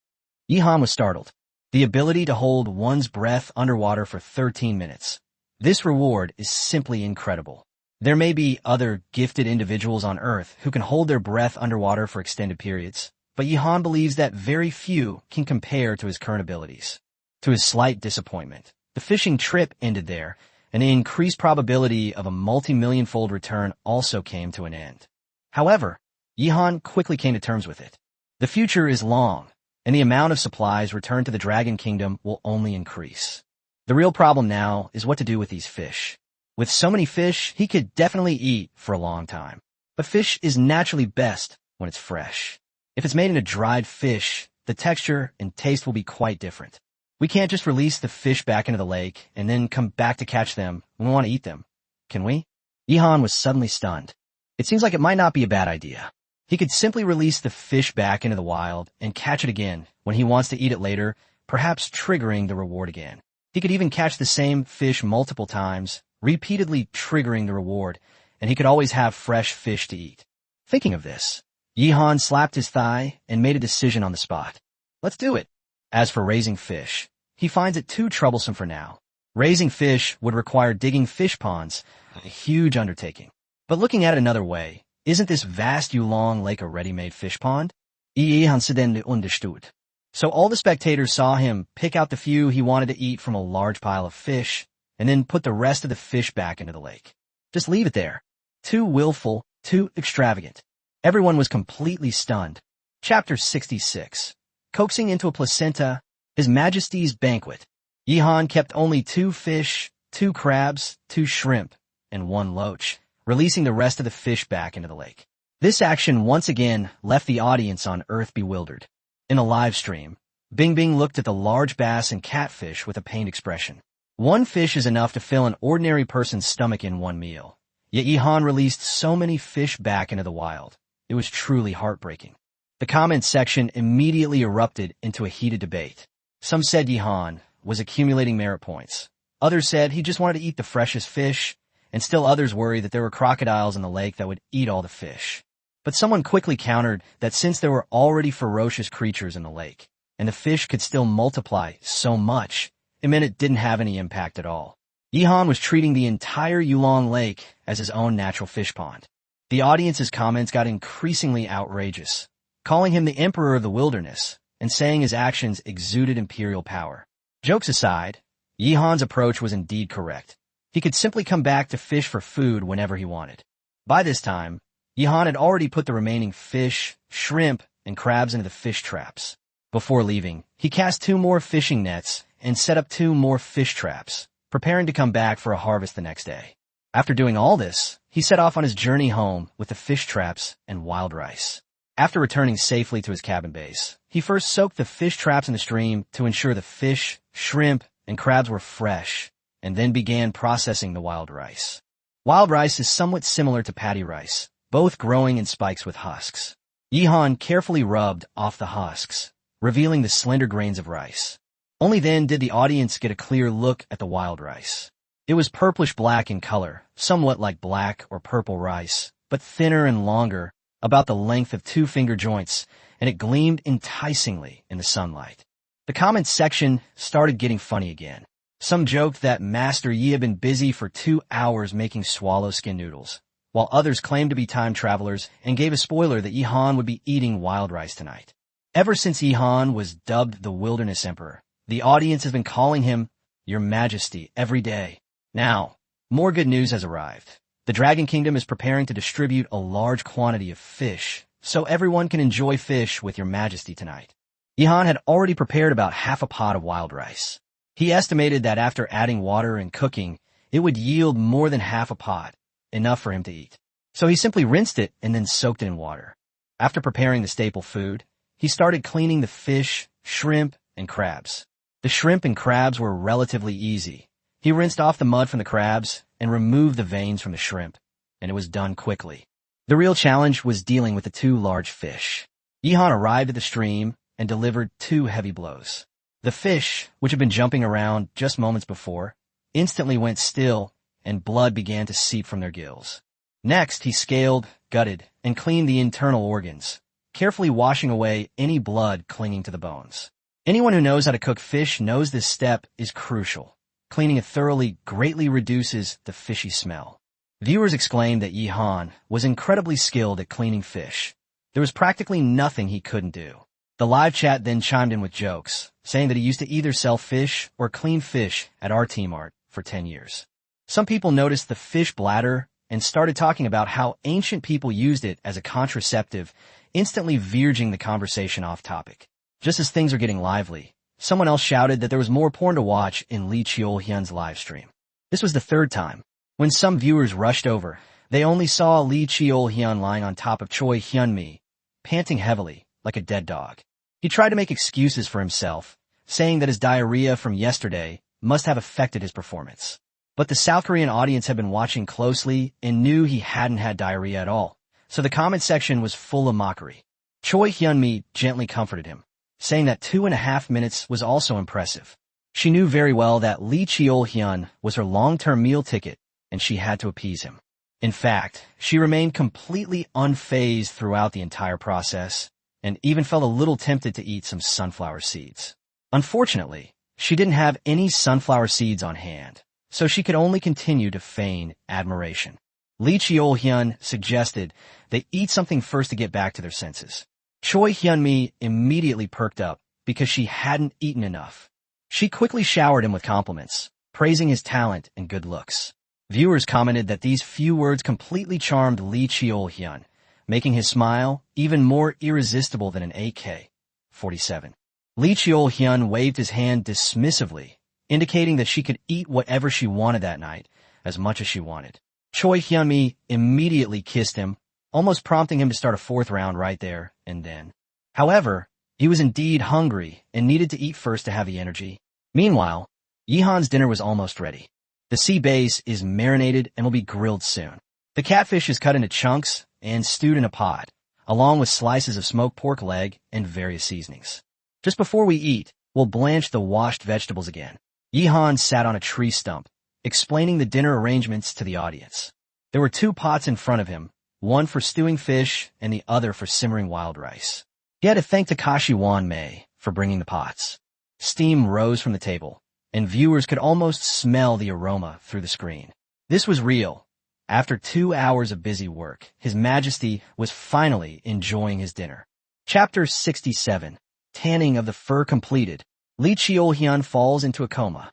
Yihan was startled. The ability to hold one's breath underwater for 13 minutes. This reward is simply incredible. There may be other gifted individuals on Earth who can hold their breath underwater for extended periods, but Yihan believes that very few can compare to his current abilities. To his slight disappointment, the fishing trip ended there, and the increased probability of a multi-million-fold return also came to an end. However, Yihan quickly came to terms with it. The future is long, and the amount of supplies returned to the Dragon Kingdom will only increase. The real problem now is what to do with these fish. With so many fish, he could definitely eat for a long time. But fish is naturally best when it's fresh. If it's made into dried fish, the texture and taste will be quite different. We can't just release the fish back into the lake and then come back to catch them when we want to eat them, can we? Yihan was suddenly stunned. It seems like it might not be a bad idea. He could simply release the fish back into the wild and catch it again when he wants to eat it later, perhaps triggering the reward again. He could even catch the same fish multiple times, repeatedly triggering the reward, and he could always have fresh fish to eat. Thinking of this, Yihan slapped his thigh and made a decision on the spot. Let's do it. As for raising fish, he finds it too troublesome for now. Raising fish would require digging fish ponds, a huge undertaking. But looking at it another way, isn't this vast Yulong Lake a ready-made fish pond? Yihan suddenly understood. So all the spectators saw him pick out the few he wanted to eat from a large pile of fish, and then put the rest of the fish back into the lake. Just leave it there. Too willful, too extravagant. Everyone was completely stunned. Chapter 66. Coaxing into a placenta, His Majesty's Banquet. Yihan kept only 2 fish, 2 crabs, 2 shrimp, and 1 loach, releasing the rest of the fish back into the lake. This action once again left the audience on Earth bewildered. In a live stream, Bing Bing looked at the large bass and catfish with a pained expression. 1 fish is enough to fill an ordinary person's stomach in 1 meal. Yet Yihan released so many fish back into the wild. It was truly heartbreaking. The comments section immediately erupted into a heated debate. Some said Yihan was accumulating merit points. Others said he just wanted to eat the freshest fish, and still others worried that there were crocodiles in the lake that would eat all the fish. But someone quickly countered that since there were already ferocious creatures in the lake, and the fish could still multiply so much, it meant it didn't have any impact at all. Yihan was treating the entire Yulong Lake as his own natural fish pond. The audience's comments got increasingly outrageous, calling him the emperor of the wilderness and saying his actions exuded imperial power. Jokes aside, Yihan's approach was indeed correct. He could simply come back to fish for food whenever he wanted. By this time, Yihan had already put the remaining fish, shrimp, and crabs into the fish traps. Before leaving, he cast 2 more fishing nets and set up 2 more fish traps, preparing to come back for a harvest the next day. After doing all this, he set off on his journey home with the fish traps and wild rice. After returning safely to his cabin base, he first soaked the fish traps in the stream to ensure the fish, shrimp, and crabs were fresh, and then began processing the wild rice. Wild rice is somewhat similar to paddy rice, both growing in spikes with husks. Yihan carefully rubbed off the husks, revealing the slender grains of rice. Only then did the audience get a clear look at the wild rice. It was purplish-black in color, somewhat like black or purple rice, but thinner and longer, about the length of 2 finger joints, and it gleamed enticingly in the sunlight. The comments section started getting funny again. Some joked that Master Yi had been busy for 2 hours making swallow skin noodles, while others claimed to be time travelers and gave a spoiler that Yihan would be eating wild rice tonight. Ever since Yihan was dubbed the Wilderness Emperor, the audience has been calling him Your Majesty every day. Now, more good news has arrived. The Dragon Kingdom is preparing to distribute a large quantity of fish, so everyone can enjoy fish with Your Majesty tonight. Yihan had already prepared about half a pot of wild rice. He estimated that after adding water and cooking, it would yield more than half a pot, enough for him to eat. So he simply rinsed it and then soaked it in water. After preparing the staple food, he started cleaning the fish, shrimp, and crabs. The shrimp and crabs were relatively easy. He rinsed off the mud from the crabs and removed the veins from the shrimp, and it was done quickly. The real challenge was dealing with the two large fish. Yihan arrived at the stream and delivered two heavy blows. The fish, which had been jumping around just moments before, instantly went still, and blood began to seep from their gills. Next, he scaled, gutted, and cleaned the internal organs, carefully washing away any blood clinging to the bones. Anyone who knows how to cook fish knows this step is crucial. Cleaning it thoroughly greatly reduces the fishy smell. Viewers exclaimed that Yihan was incredibly skilled at cleaning fish. There was practically nothing he couldn't do. The live chat then chimed in with jokes, saying that he used to either sell fish or clean fish at our team art for 10 years. Some people noticed the fish bladder and started talking about how ancient people used it as a contraceptive, instantly verging the conversation off topic. Just as things are getting lively, someone else shouted that there was more porn to watch in Lee Cheol-hyun's live stream. This was the third time. When some viewers rushed over, they only saw Lee Cheol-hyun lying on top of Choi Hyun-mi, panting heavily, like a dead dog. He tried to make excuses for himself, saying that his diarrhea from yesterday must have affected his performance. But the South Korean audience had been watching closely and knew he hadn't had diarrhea at all, so the comment section was full of mockery. Choi Hyun-mi gently comforted him, saying that 2.5 minutes was also impressive. She knew very well that Lee Cheol-hyun was her long-term meal ticket, and she had to appease him. In fact, she remained completely unfazed throughout the entire process, and even felt a little tempted to eat some sunflower seeds. Unfortunately, she didn't have any sunflower seeds on hand, so she could only continue to feign admiration. Lee Cheol-hyun suggested they eat something first to get back to their senses. Choi Hyun-mi immediately perked up because she hadn't eaten enough. She quickly showered him with compliments, praising his talent and good looks. Viewers commented that these few words completely charmed Lee Cheol-hyun, making his smile even more irresistible than an AK-47. Lee Cheol-hyun waved his hand dismissively, indicating that she could eat whatever she wanted that night, as much as she wanted. Choi Hyun-mi immediately kissed him, almost prompting him to start a fourth round right there and then. However, he was indeed hungry and needed to eat first to have the energy. Meanwhile, Yihan's dinner was almost ready. The sea bass is marinated and will be grilled soon. The catfish is cut into chunks and stewed in a pot, along with slices of smoked pork leg and various seasonings. Just before we eat, we'll blanch the washed vegetables again. Yihan sat on a tree stump, explaining the dinner arrangements to the audience. There were 2 pots in front of him, one for stewing fish and the other for simmering wild rice. He had to thank Takashi Wanmei for bringing the pots. Steam rose from the table, and viewers could almost smell the aroma through the screen. This was real. After 2 hours of busy work, His Majesty was finally enjoying his dinner. Chapter 67, Tanning of the Fur completed. Lee Cheol-hyun falls into a coma.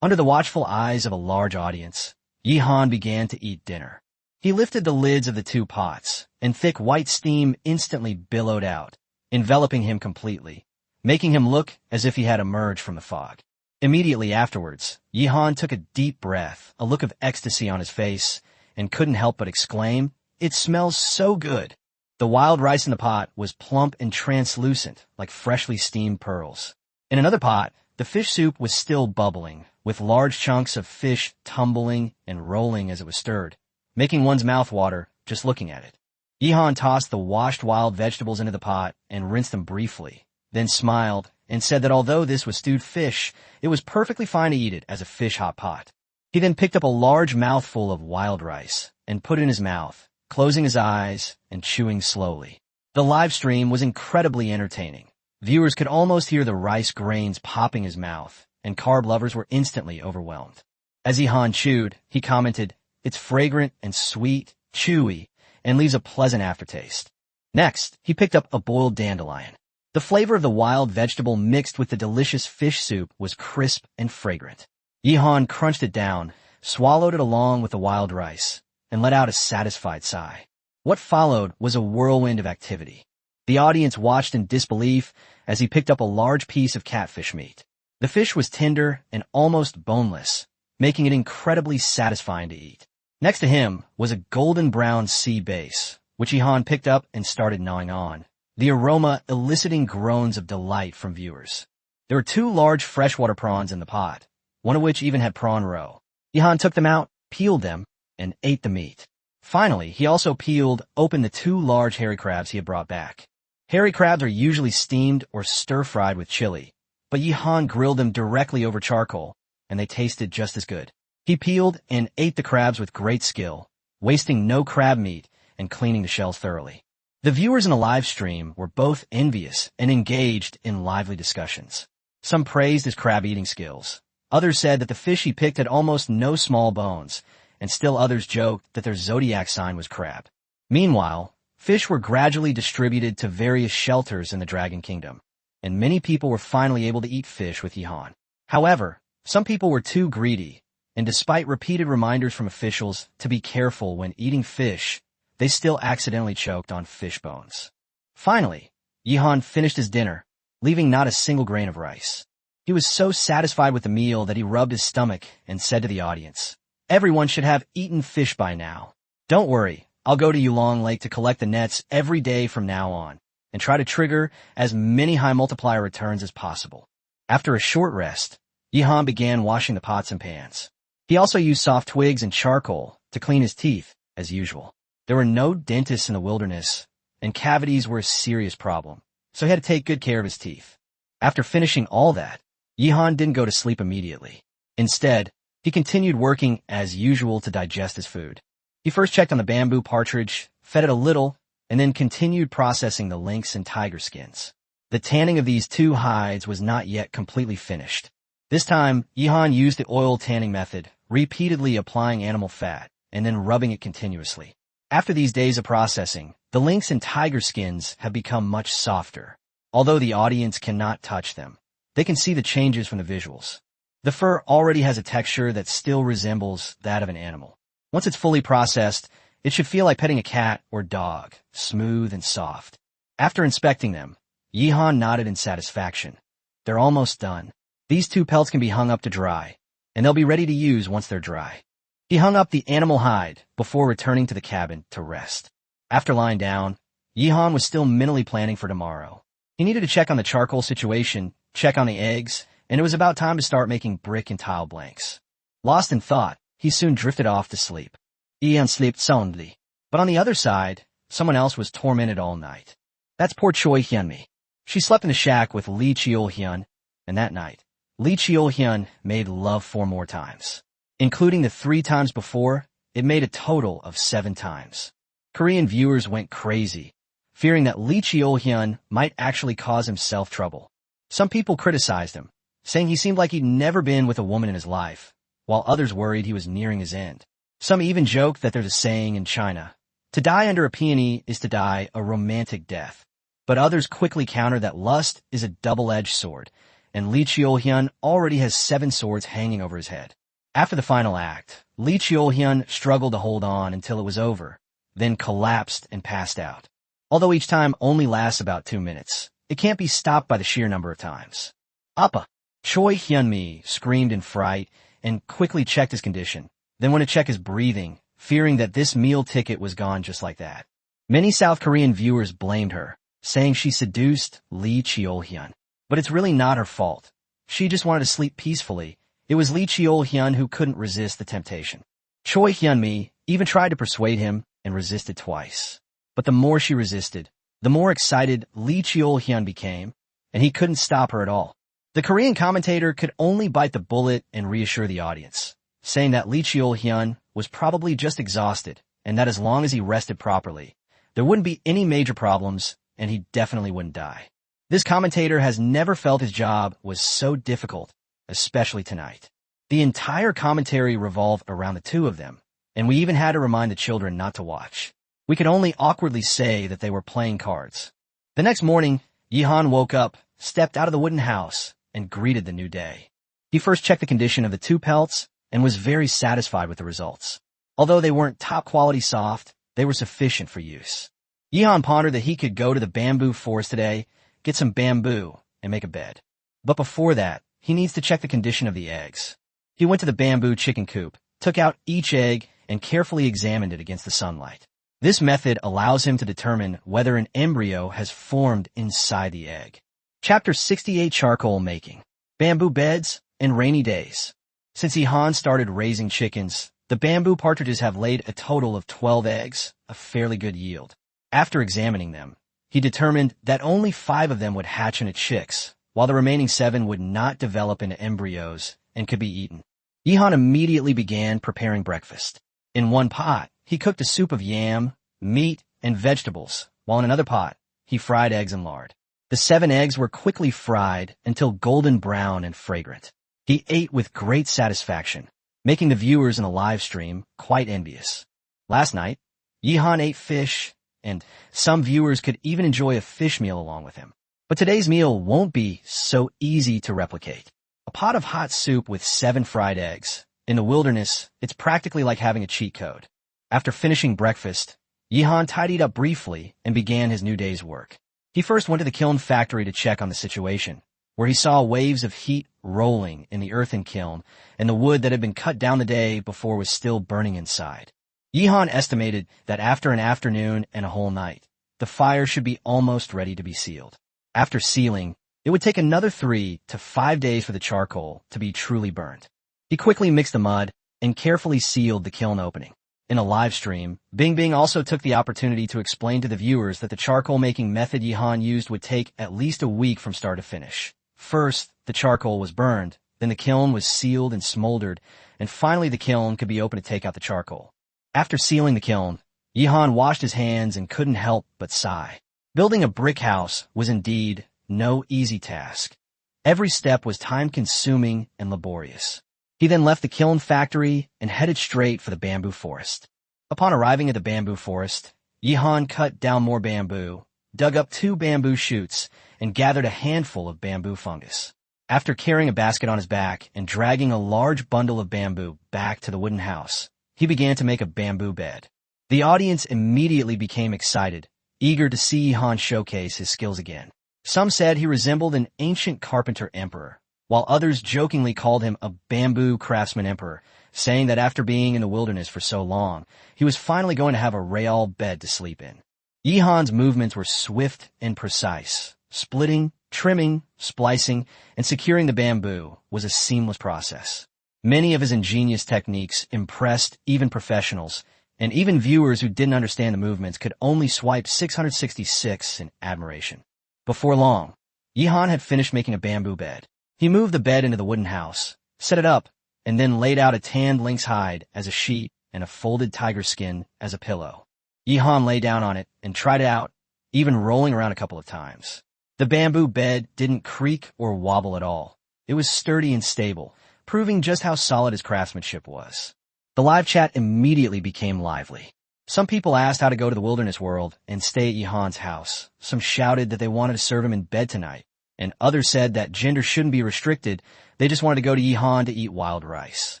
Under the watchful eyes of a large audience, Yihan began to eat dinner. He lifted the lids of the 2 pots, and thick white steam instantly billowed out, enveloping him completely, making him look as if he had emerged from the fog. Immediately afterwards, Yihan took a deep breath, a look of ecstasy on his face, and couldn't help but exclaim, "It smells so good." The wild rice in the pot was plump and translucent, like freshly steamed pearls. In another pot, the fish soup was still bubbling, with large chunks of fish tumbling and rolling as it was stirred, making one's mouth water just looking at it. Yihan tossed the washed wild vegetables into the pot and rinsed them briefly, then smiled and said that although this was stewed fish, it was perfectly fine to eat it as a fish hot pot. He then picked up a large mouthful of wild rice and put it in his mouth, closing his eyes and chewing slowly. The live stream was incredibly entertaining. Viewers could almost hear the rice grains popping his mouth, and carb lovers were instantly overwhelmed. As Yihan chewed, he commented, "It's fragrant and sweet, chewy, and leaves a pleasant aftertaste." Next, he picked up a boiled dandelion. The flavor of the wild vegetable mixed with the delicious fish soup was crisp and fragrant. Yihan crunched it down, swallowed it along with the wild rice, and let out a satisfied sigh. What followed was a whirlwind of activity. The audience watched in disbelief as he picked up a large piece of catfish meat. The fish was tender and almost boneless, making it incredibly satisfying to eat. Next to him was a golden brown sea bass, which Yihan picked up and started gnawing on, the aroma eliciting groans of delight from viewers. There were 2 large freshwater prawns in the pot, one of which even had prawn roe. Yihan took them out, peeled them, and ate the meat. Finally, he also peeled open the 2 large hairy crabs he had brought back. Hairy crabs are usually steamed or stir-fried with chili, but Yihan grilled them directly over charcoal, and they tasted just as good. He peeled and ate the crabs with great skill, wasting no crab meat and cleaning the shells thoroughly. The viewers in the live stream were both envious and engaged in lively discussions. Some praised his crab-eating skills. Others said that the fish he picked had almost no small bones, and still others joked that their zodiac sign was crab. Meanwhile, fish were gradually distributed to various shelters in the Dragon Kingdom, and many people were finally able to eat fish with Yihan. However, some people were too greedy, and despite repeated reminders from officials to be careful when eating fish, they still accidentally choked on fish bones. Finally, Yihan finished his dinner, leaving not a single grain of rice. He was so satisfied with the meal that he rubbed his stomach and said to the audience, "Everyone should have eaten fish by now. Don't worry, I'll go to Yulong Lake to collect the nets every day from now on, and try to trigger as many high multiplier returns as possible." After a short rest, Yihan began washing the pots and pans. He also used soft twigs and charcoal to clean his teeth, as usual. There were no dentists in the wilderness, and cavities were a serious problem, so he had to take good care of his teeth. After finishing all that, Yihan didn't go to sleep immediately. Instead, he continued working as usual to digest his food. He first checked on the bamboo partridge, fed it a little, and then continued processing the lynx and tiger skins. The tanning of these 2 hides was not yet completely finished. This time, Yihan used the oil tanning method, repeatedly applying animal fat, and then rubbing it continuously. After these days of processing, the lynx and tiger skins have become much softer. Although the audience cannot touch them, they can see the changes from the visuals. The fur already has a texture that still resembles that of an animal. Once it's fully processed, it should feel like petting a cat or dog, smooth and soft. After inspecting them, Yihan nodded in satisfaction. They're almost done. These 2 pelts can be hung up to dry, and they'll be ready to use once they're dry. He hung up the animal hide before returning to the cabin to rest. After lying down, Yihan was still mentally planning for tomorrow. He needed to check on the charcoal situation, check on the eggs, and it was about time to start making brick and tile blanks. Lost in thought, he soon drifted off to sleep. Yihan slept soundly. But on the other side, someone else was tormented all night. That's poor Choi Hyunmi. She slept in the shack with Lee Cheol-hyun, and that night, Lee Cheol-hyun made love 4 more times. Including the 3 times before, it made a total of 7 times. Korean viewers went crazy, fearing that Lee Cheol-hyun might actually cause himself trouble. Some people criticized him, saying he seemed like he'd never been with a woman in his life, while others worried he was nearing his end. Some even joked that there's a saying in China, "To die under a peony is to die a romantic death." But others quickly countered that lust is a double-edged sword, and Lee Cheol-hyun already has 7 swords hanging over his head. After the final act, Lee Cheol-hyun struggled to hold on until it was over, then collapsed and passed out. Although each time only lasts about 2 minutes, it can't be stopped by the sheer number of times. Appa! Choi Hyunmi screamed in fright and quickly checked his condition, then went to check his breathing, fearing that this meal ticket was gone just like that. Many South Korean viewers blamed her, saying she seduced Lee Cheol-hyun. But it's really not her fault. She just wanted to sleep peacefully. It was Lee Cheol-hyun who couldn't resist the temptation. Choi Hyunmi even tried to persuade him and resisted twice. But the more she resisted, the more excited Lee Cheol-hyun became, and he couldn't stop her at all. The Korean commentator could only bite the bullet and reassure the audience, saying that Lee Cheol-hyun was probably just exhausted, and that as long as he rested properly, there wouldn't be any major problems, and he definitely wouldn't die. This commentator has never felt his job was so difficult, especially tonight. The entire commentary revolved around the 2 of them, and we even had to remind the children not to watch. We could only awkwardly say that they were playing cards. The next morning, Yihan woke up, stepped out of the wooden house, and greeted the new day. He first checked the condition of the 2 pelts and was very satisfied with the results. Although they weren't top-quality soft, they were sufficient for use. Yihan pondered that he could go to the bamboo forest today, get some bamboo, and make a bed. But before that, he needs to check the condition of the eggs. He went to the bamboo chicken coop, took out each egg, and carefully examined it against the sunlight. This method allows him to determine whether an embryo has formed inside the egg. Chapter 68: Charcoal Making, Bamboo Beds, and Rainy Days. Since Yihan started raising chickens, The bamboo partridges have laid a total of 12 eggs, a fairly good yield. After examining them, he determined that only 5 of them would hatch into chicks, while the remaining 7 would not develop into embryos and could be eaten. Yihan immediately began preparing breakfast. In one pot, he cooked a soup of yam, meat, and vegetables, while in another pot, he fried eggs in lard. The 7 eggs were quickly fried until golden brown and fragrant. He ate with great satisfaction, making the viewers in the live stream quite envious. Last night, Yihan ate fish, and some viewers could even enjoy a fish meal along with him. But today's meal won't be so easy to replicate. A pot of hot soup with 7 fried eggs. In the wilderness, it's practically like having a cheat code. After finishing breakfast, Yihan tidied up briefly and began his new day's work. He first went to the kiln factory to check on the situation, where he saw waves of heat rolling in the earthen kiln, and the wood that had been cut down the day before was still burning inside. Yihan estimated that after an afternoon and a whole night, the fire should be almost ready to be sealed. After sealing, it would take another 3 to 5 days for the charcoal to be truly burnt. He quickly mixed the mud and carefully sealed the kiln opening. In a live stream, Bing also took the opportunity to explain to the viewers that the charcoal-making method Yihan used would take at least a week from start to finish. First, the charcoal was burned, then the kiln was sealed and smoldered, and finally the kiln could be opened to take out the charcoal. After sealing the kiln, Yihan washed his hands and couldn't help but sigh. Building a brick house was indeed no easy task. Every step was time-consuming and laborious. He then left the kiln factory and headed straight for the bamboo forest. Upon arriving at the bamboo forest, Yihan cut down more bamboo, dug up 2 bamboo shoots, and gathered a handful of bamboo fungus. After carrying a basket on his back and dragging a large bundle of bamboo back to the wooden house, he began to make a bamboo bed. The audience immediately became excited, eager to see Yihan showcase his skills again. Some said he resembled an ancient carpenter emperor, while others jokingly called him a bamboo craftsman emperor, saying that after being in the wilderness for so long, he was finally going to have a rail bed to sleep in. Yihan's movements were swift and precise. Splitting, trimming, splicing, and securing the bamboo was a seamless process. Many of his ingenious techniques impressed even professionals, and even viewers who didn't understand the movements could only swipe 666 in admiration. Before long, Yihan had finished making a bamboo bed. He moved the bed into the wooden house, set it up, and then laid out a tanned lynx hide as a sheet and a folded tiger skin as a pillow. Yihan lay down on it and tried it out, even rolling around a couple of times. The bamboo bed didn't creak or wobble at all. It was sturdy and stable, proving just how solid his craftsmanship was. The live chat immediately became lively. Some people asked how to go to the wilderness world and stay at Yihan's house. Some shouted that they wanted to serve him in bed tonight, and others said that gender shouldn't be restricted, they just wanted to go to Yihan to eat wild rice.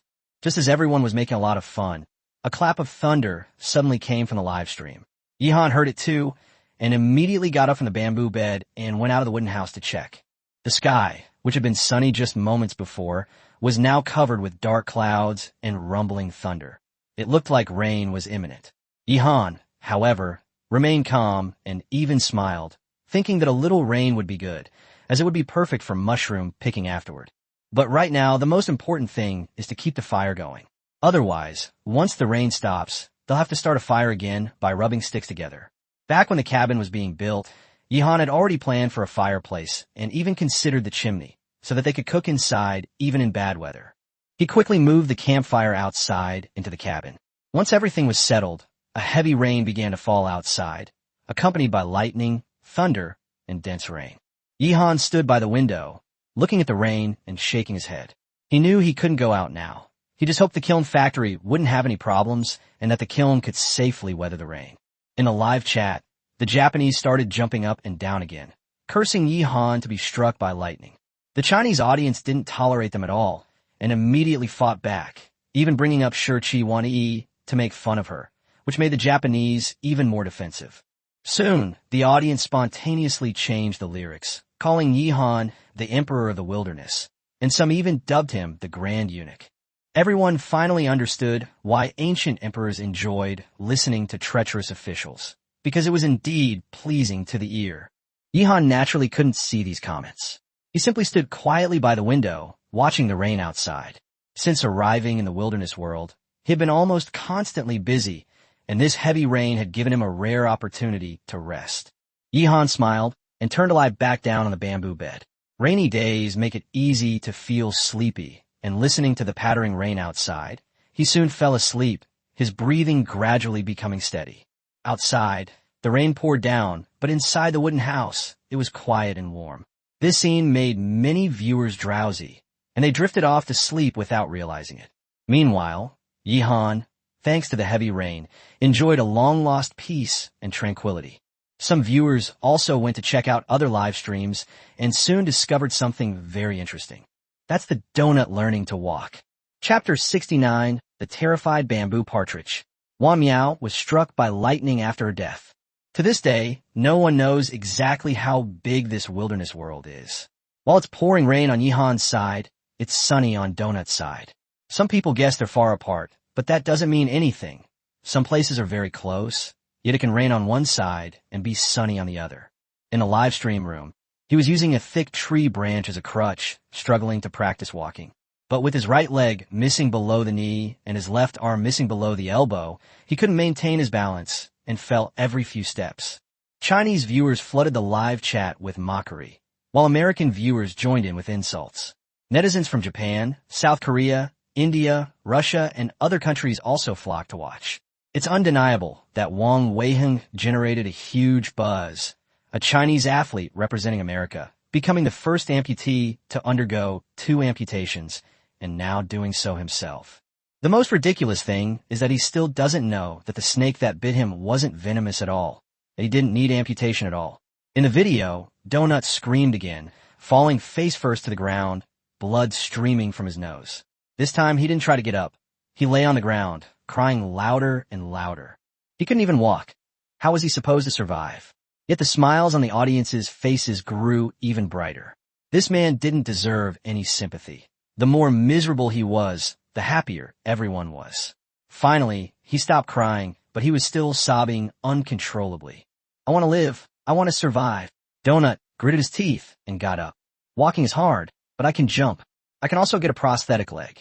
Just as everyone was making a lot of fun, a clap of thunder suddenly came from the live stream. Yihan heard it too, and immediately got up from the bamboo bed and went out of the wooden house to check. The sky, which had been sunny just moments before, was now covered with dark clouds and rumbling thunder. It looked like rain was imminent. Yihan, however, remained calm and even smiled, thinking that a little rain would be good, as it would be perfect for mushroom picking afterward. But right now, the most important thing is to keep the fire going. Otherwise, once the rain stops, they'll have to start a fire again by rubbing sticks together. Back when the cabin was being built, Yihan had already planned for a fireplace and even considered the chimney, so that they could cook inside even in bad weather. He quickly moved the campfire outside into the cabin. Once everything was settled, a heavy rain began to fall outside, accompanied by lightning, thunder, and dense rain. Yihan stood by the window, looking at the rain and shaking his head. He knew he couldn't go out now. He just hoped the kiln factory wouldn't have any problems and that the kiln could safely weather the rain. In a live chat, the Japanese started jumping up and down again, cursing Yihan to be struck by lightning. The Chinese audience didn't tolerate them at all and immediately fought back, even bringing up Shi Wan-yi to make fun of her, which made the Japanese even more defensive. Soon, the audience spontaneously changed the lyrics, calling Yihan the Emperor of the Wilderness, and some even dubbed him the Grand Eunuch. Everyone finally understood why ancient emperors enjoyed listening to treacherous officials, because it was indeed pleasing to the ear. Yihan naturally couldn't see these comments. He simply stood quietly by the window, watching the rain outside. Since arriving in the wilderness world, He had been almost constantly busy, and this heavy rain had given him a rare opportunity to rest. Yihan smiled and turned to lie back down on the bamboo bed. Rainy days make it easy to feel sleepy, and listening to the pattering rain outside, he soon fell asleep, his breathing gradually becoming steady. Outside, the rain poured down, but inside the wooden house, it was quiet and warm. This scene made many viewers drowsy, and they drifted off to sleep without realizing it. Meanwhile, Yihan, thanks to the heavy rain, enjoyed a long-lost peace and tranquility. Some viewers also went to check out other live streams and soon discovered something very interesting. That's the donut learning to walk. Chapter 69, The Terrified Bamboo Partridge. Wan Miao was struck by lightning after her death. To this day, no one knows exactly how big this wilderness world is. While it's pouring rain on Yihan's side, it's sunny on Donut's side. Some people guess they're far apart, but that doesn't mean anything. Some places are very close, yet it can rain on one side and be sunny on the other. In the live stream room, he was using a thick tree branch as a crutch, struggling to practice walking. But with his right leg missing below the knee and his left arm missing below the elbow, he couldn't maintain his balance and fell every few steps. Chinese viewers flooded the live chat with mockery, while American viewers joined in with insults. Netizens from Japan, South Korea, India, Russia, and other countries also flocked to watch. It's undeniable that Wang Weiheng generated a huge buzz, a Chinese athlete representing America, becoming the first amputee to undergo 2 amputations, and now doing so himself. The most ridiculous thing is that he still doesn't know that the snake that bit him wasn't venomous at all, that he didn't need amputation at all. In the video, Donut screamed again, falling face first to the ground, blood streaming from his nose. This time he didn't try to get up. He lay on the ground, crying louder and louder. He couldn't even walk. How was he supposed to survive? Yet the smiles on the audience's faces grew even brighter. This man didn't deserve any sympathy. The more miserable he was, the happier everyone was. Finally, he stopped crying, but he was still sobbing uncontrollably. I want to live. I want to survive. Donut gritted his teeth and got up. Walking is hard, but I can jump. I can also get a prosthetic leg.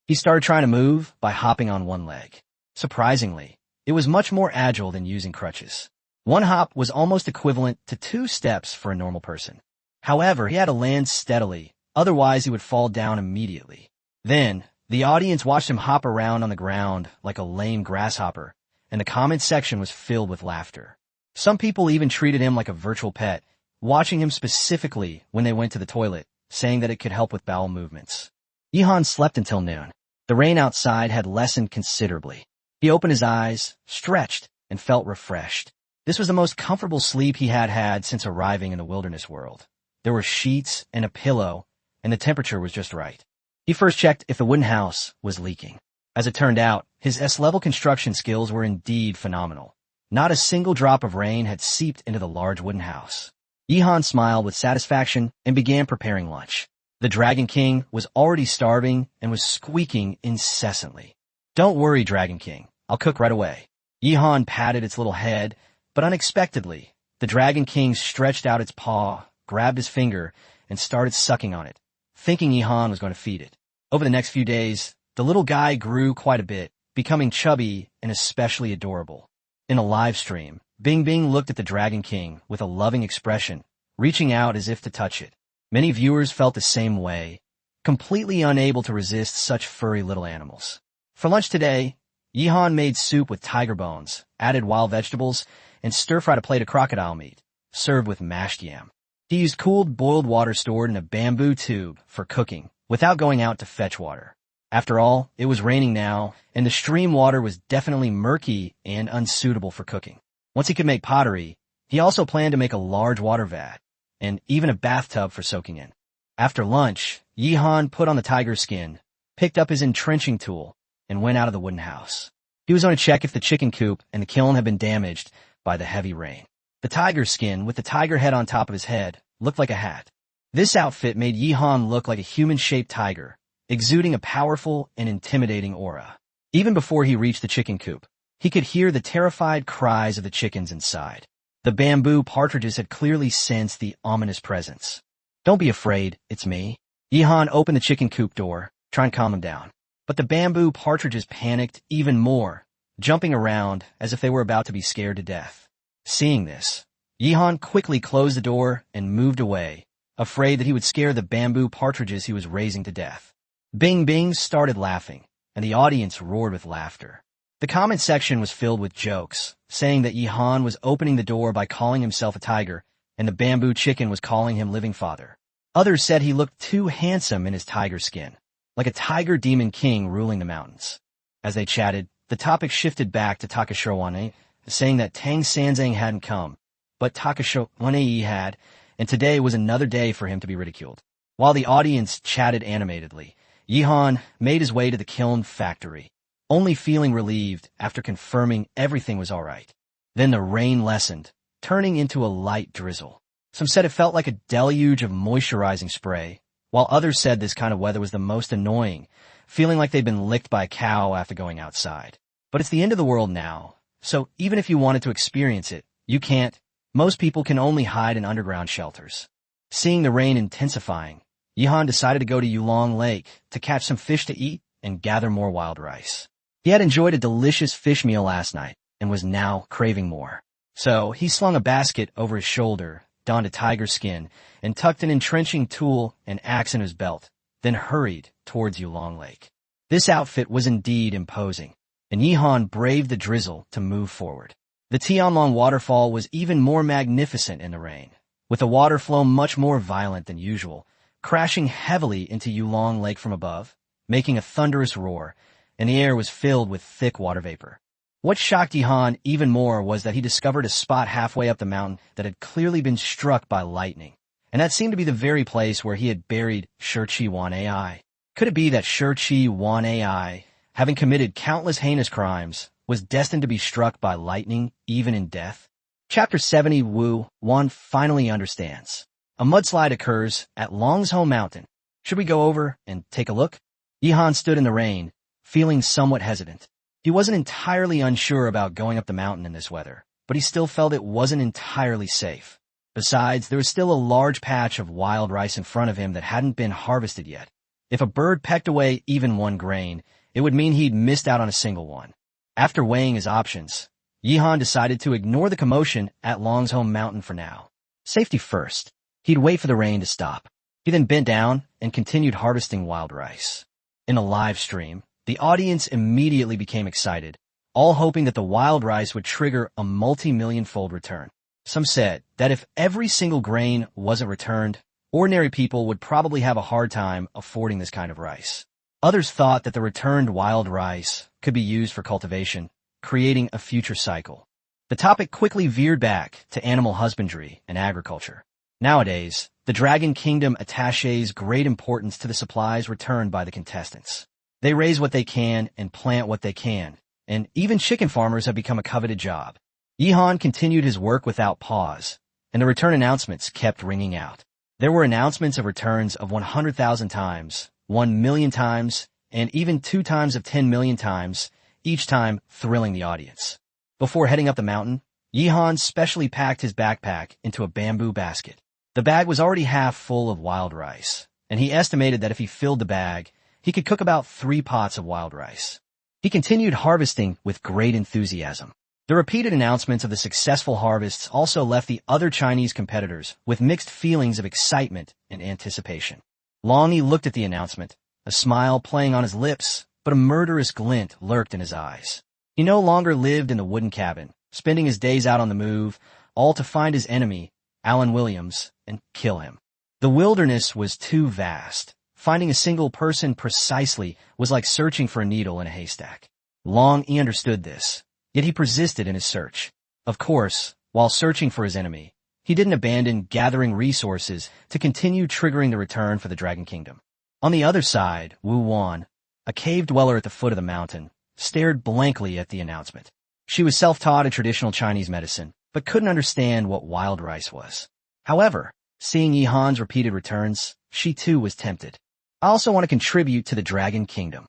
He started trying to move by hopping on one leg. Surprisingly, it was much more agile than using crutches. One hop was almost equivalent to 2 steps for a normal person. However, he had to land steadily, otherwise he would fall down immediately. Then, the audience watched him hop around on the ground like a lame grasshopper, and the comment section was filled with laughter. Some people even treated him like a virtual pet, watching him specifically when they went to the toilet, saying that it could help with bowel movements. Yihan slept until noon. The rain outside had lessened considerably. He opened his eyes, stretched, and felt refreshed. This was the most comfortable sleep he had had since arriving in the wilderness world. There were sheets and a pillow, and the temperature was just right. He first checked if the wooden house was leaking. As it turned out, his S-level construction skills were indeed phenomenal. Not a single drop of rain had seeped into the large wooden house. Yihan smiled with satisfaction and began preparing lunch. The Dragon King was already starving and was squeaking incessantly. Don't worry, Dragon King. I'll cook right away. Yihan patted its little head, but unexpectedly, the Dragon King stretched out its paw, grabbed his finger, and started sucking on it, thinking Yihan was going to feed it. Over the next few days, the little guy grew quite a bit, becoming chubby and especially adorable. In a live stream, Bing Bing looked at the Dragon King with a loving expression, reaching out as if to touch it. Many viewers felt the same way, completely unable to resist such furry little animals. For lunch today, Yihan made soup with tiger bones, added wild vegetables, and stir-fried a plate of crocodile meat, served with mashed yam. He used cooled boiled water stored in a bamboo tube for cooking, without going out to fetch water. After all, it was raining now, and the stream water was definitely murky and unsuitable for cooking. Once he could make pottery, he also planned to make a large water vat, and even a bathtub for soaking in. After lunch, Yihan put on the tiger skin, picked up his entrenching tool, and went out of the wooden house. He was going to check if the chicken coop and the kiln had been damaged by the heavy rain. The tiger skin, with the tiger head on top of his head, looked like a hat. This outfit made Yihan look like a human-shaped tiger, exuding a powerful and intimidating aura. Even before he reached the chicken coop, he could hear the terrified cries of the chickens inside. The bamboo partridges had clearly sensed the ominous presence. Don't be afraid, it's me. Yihan opened the chicken coop door, trying to calm him down. But the bamboo partridges panicked even more, jumping around as if they were about to be scared to death. Seeing this, Yihan quickly closed the door and moved away, afraid that he would scare the bamboo partridges he was raising to death. Bing Bing started laughing, and the audience roared with laughter. The comment section was filled with jokes, saying that Yihan was opening the door by calling himself a tiger, and the bamboo chicken was calling him living father. Others said he looked too handsome in his tiger skin, like a tiger demon king ruling the mountains. As they chatted, the topic shifted back to Takashowane, saying that Tang Sanzang hadn't come, but Takashowane had, and today was another day for him to be ridiculed. While the audience chatted animatedly, Yihan made his way to the kiln factory, only feeling relieved after confirming everything was all right. Then the rain lessened, turning into a light drizzle. Some said it felt like a deluge of moisturizing spray, while others said this kind of weather was the most annoying, feeling like they'd been licked by a cow after going outside. But it's the end of the world now, so even if you wanted to experience it, you can't. Most people can only hide in underground shelters. Seeing the rain intensifying, Yihan decided to go to Yulong Lake to catch some fish to eat and gather more wild rice. He had enjoyed a delicious fish meal last night and was now craving more. So he slung a basket over his shoulder, donned a tiger skin, and tucked an entrenching tool and axe in his belt, then hurried towards Yulong Lake. This outfit was indeed imposing, and Yihan braved the drizzle to move forward. The Tianlong waterfall was even more magnificent in the rain, with the water flow much more violent than usual, crashing heavily into Yulong Lake from above, making a thunderous roar, and the air was filled with thick water vapor. What shocked Yihan even more was that he discovered a spot halfway up the mountain that had clearly been struck by lightning, and that seemed to be the very place where he had buried Shi Wan Ai. Could it be that Shi Wan Ai, having committed countless heinous crimes, was destined to be struck by lightning even in death? Chapter 70 Wu Wan finally understands. A mudslide occurs at Longzhou Mountain. Should we go over and take a look? Yihan stood in the rain, feeling somewhat hesitant. He wasn't entirely unsure about going up the mountain in this weather, but he still felt it wasn't entirely safe. Besides, there was still a large patch of wild rice in front of him that hadn't been harvested yet. If a bird pecked away even one grain, it would mean he'd missed out on a single one. After weighing his options, Yihan decided to ignore the commotion at Longzhou Mountain for now. Safety first. He'd wait for the rain to stop. He then bent down and continued harvesting wild rice. In a live stream, the audience immediately became excited, all hoping that the wild rice would trigger a multi-million-fold return. Some said that if every single grain wasn't returned, ordinary people would probably have a hard time affording this kind of rice. Others thought that the returned wild rice could be used for cultivation, creating a future cycle. The topic quickly veered back to animal husbandry and agriculture. Nowadays, the Dragon Kingdom attaches great importance to the supplies returned by the contestants. They raise what they can and plant what they can, and even chicken farmers have become a coveted job. Yihan continued his work without pause, and the return announcements kept ringing out. There were announcements of returns of 100,000 times, 1 million times, and even 2 times of 10 million times, each time thrilling the audience. Before heading up the mountain, Yihan specially packed his backpack into a bamboo basket. The bag was already half full of wild rice, and he estimated that if he filled the bag, he could cook about 3 pots of wild rice. He continued harvesting with great enthusiasm. The repeated announcements of the successful harvests also left the other Chinese competitors with mixed feelings of excitement and anticipation. Long Yi looked at the announcement, a smile playing on his lips, but a murderous glint lurked in his eyes. He no longer lived in the wooden cabin, spending his days out on the move, all to find his enemy, Alan Williams, and kill him. The wilderness was too vast. Finding a single person precisely was like searching for a needle in a haystack. Long Yi understood this, yet he persisted in his search. Of course, while searching for his enemy, he didn't abandon gathering resources to continue triggering the return for the Dragon Kingdom. On the other side, Wu Wan, a cave dweller at the foot of the mountain, stared blankly at the announcement. She was self-taught in traditional Chinese medicine, but couldn't understand what wild rice was. However, seeing Yihan's repeated returns, she too was tempted. I also want to contribute to the Dragon Kingdom.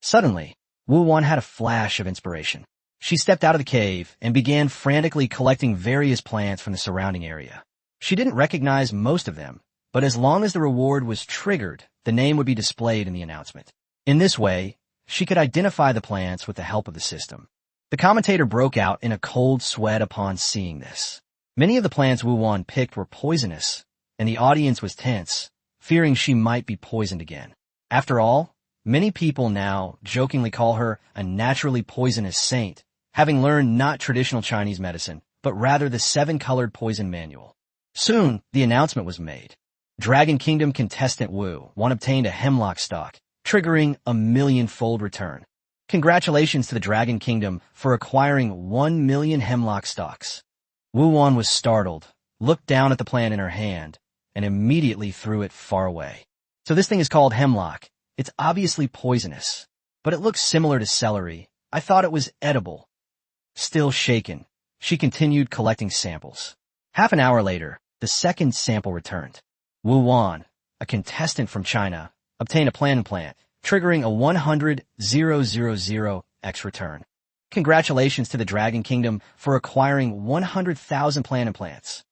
Suddenly, Wu Wan had a flash of inspiration. She stepped out of the cave and began frantically collecting various plants from the surrounding area. She didn't recognize most of them, but as long as the reward was triggered, the name would be displayed in the announcement. In this way, she could identify the plants with the help of the system. The commentator broke out in a cold sweat upon seeing this. Many of the plants Wu Wan picked were poisonous, and the audience was tense, fearing she might be poisoned again. After all, many people now jokingly call her a naturally poisonous saint, having learned not traditional Chinese medicine, but rather the 7-colored poison manual. Soon, the announcement was made. Dragon Kingdom contestant Wu Wan obtained a hemlock stalk, triggering a 1,000,000-fold return. Congratulations to the Dragon Kingdom for acquiring 1,000,000 hemlock stalks. Wu Wan was startled, looked down at the plant in her hand, and immediately threw it far away. So this thing is called hemlock. It's obviously poisonous, but it looks similar to celery. I thought it was edible. Still shaken, she continued collecting samples. Half an hour later, the second sample returned. Wu Wan, a contestant from China, obtained a plant, triggering a 100,000x return. Congratulations to the Dragon Kingdom for acquiring 100,000 plants.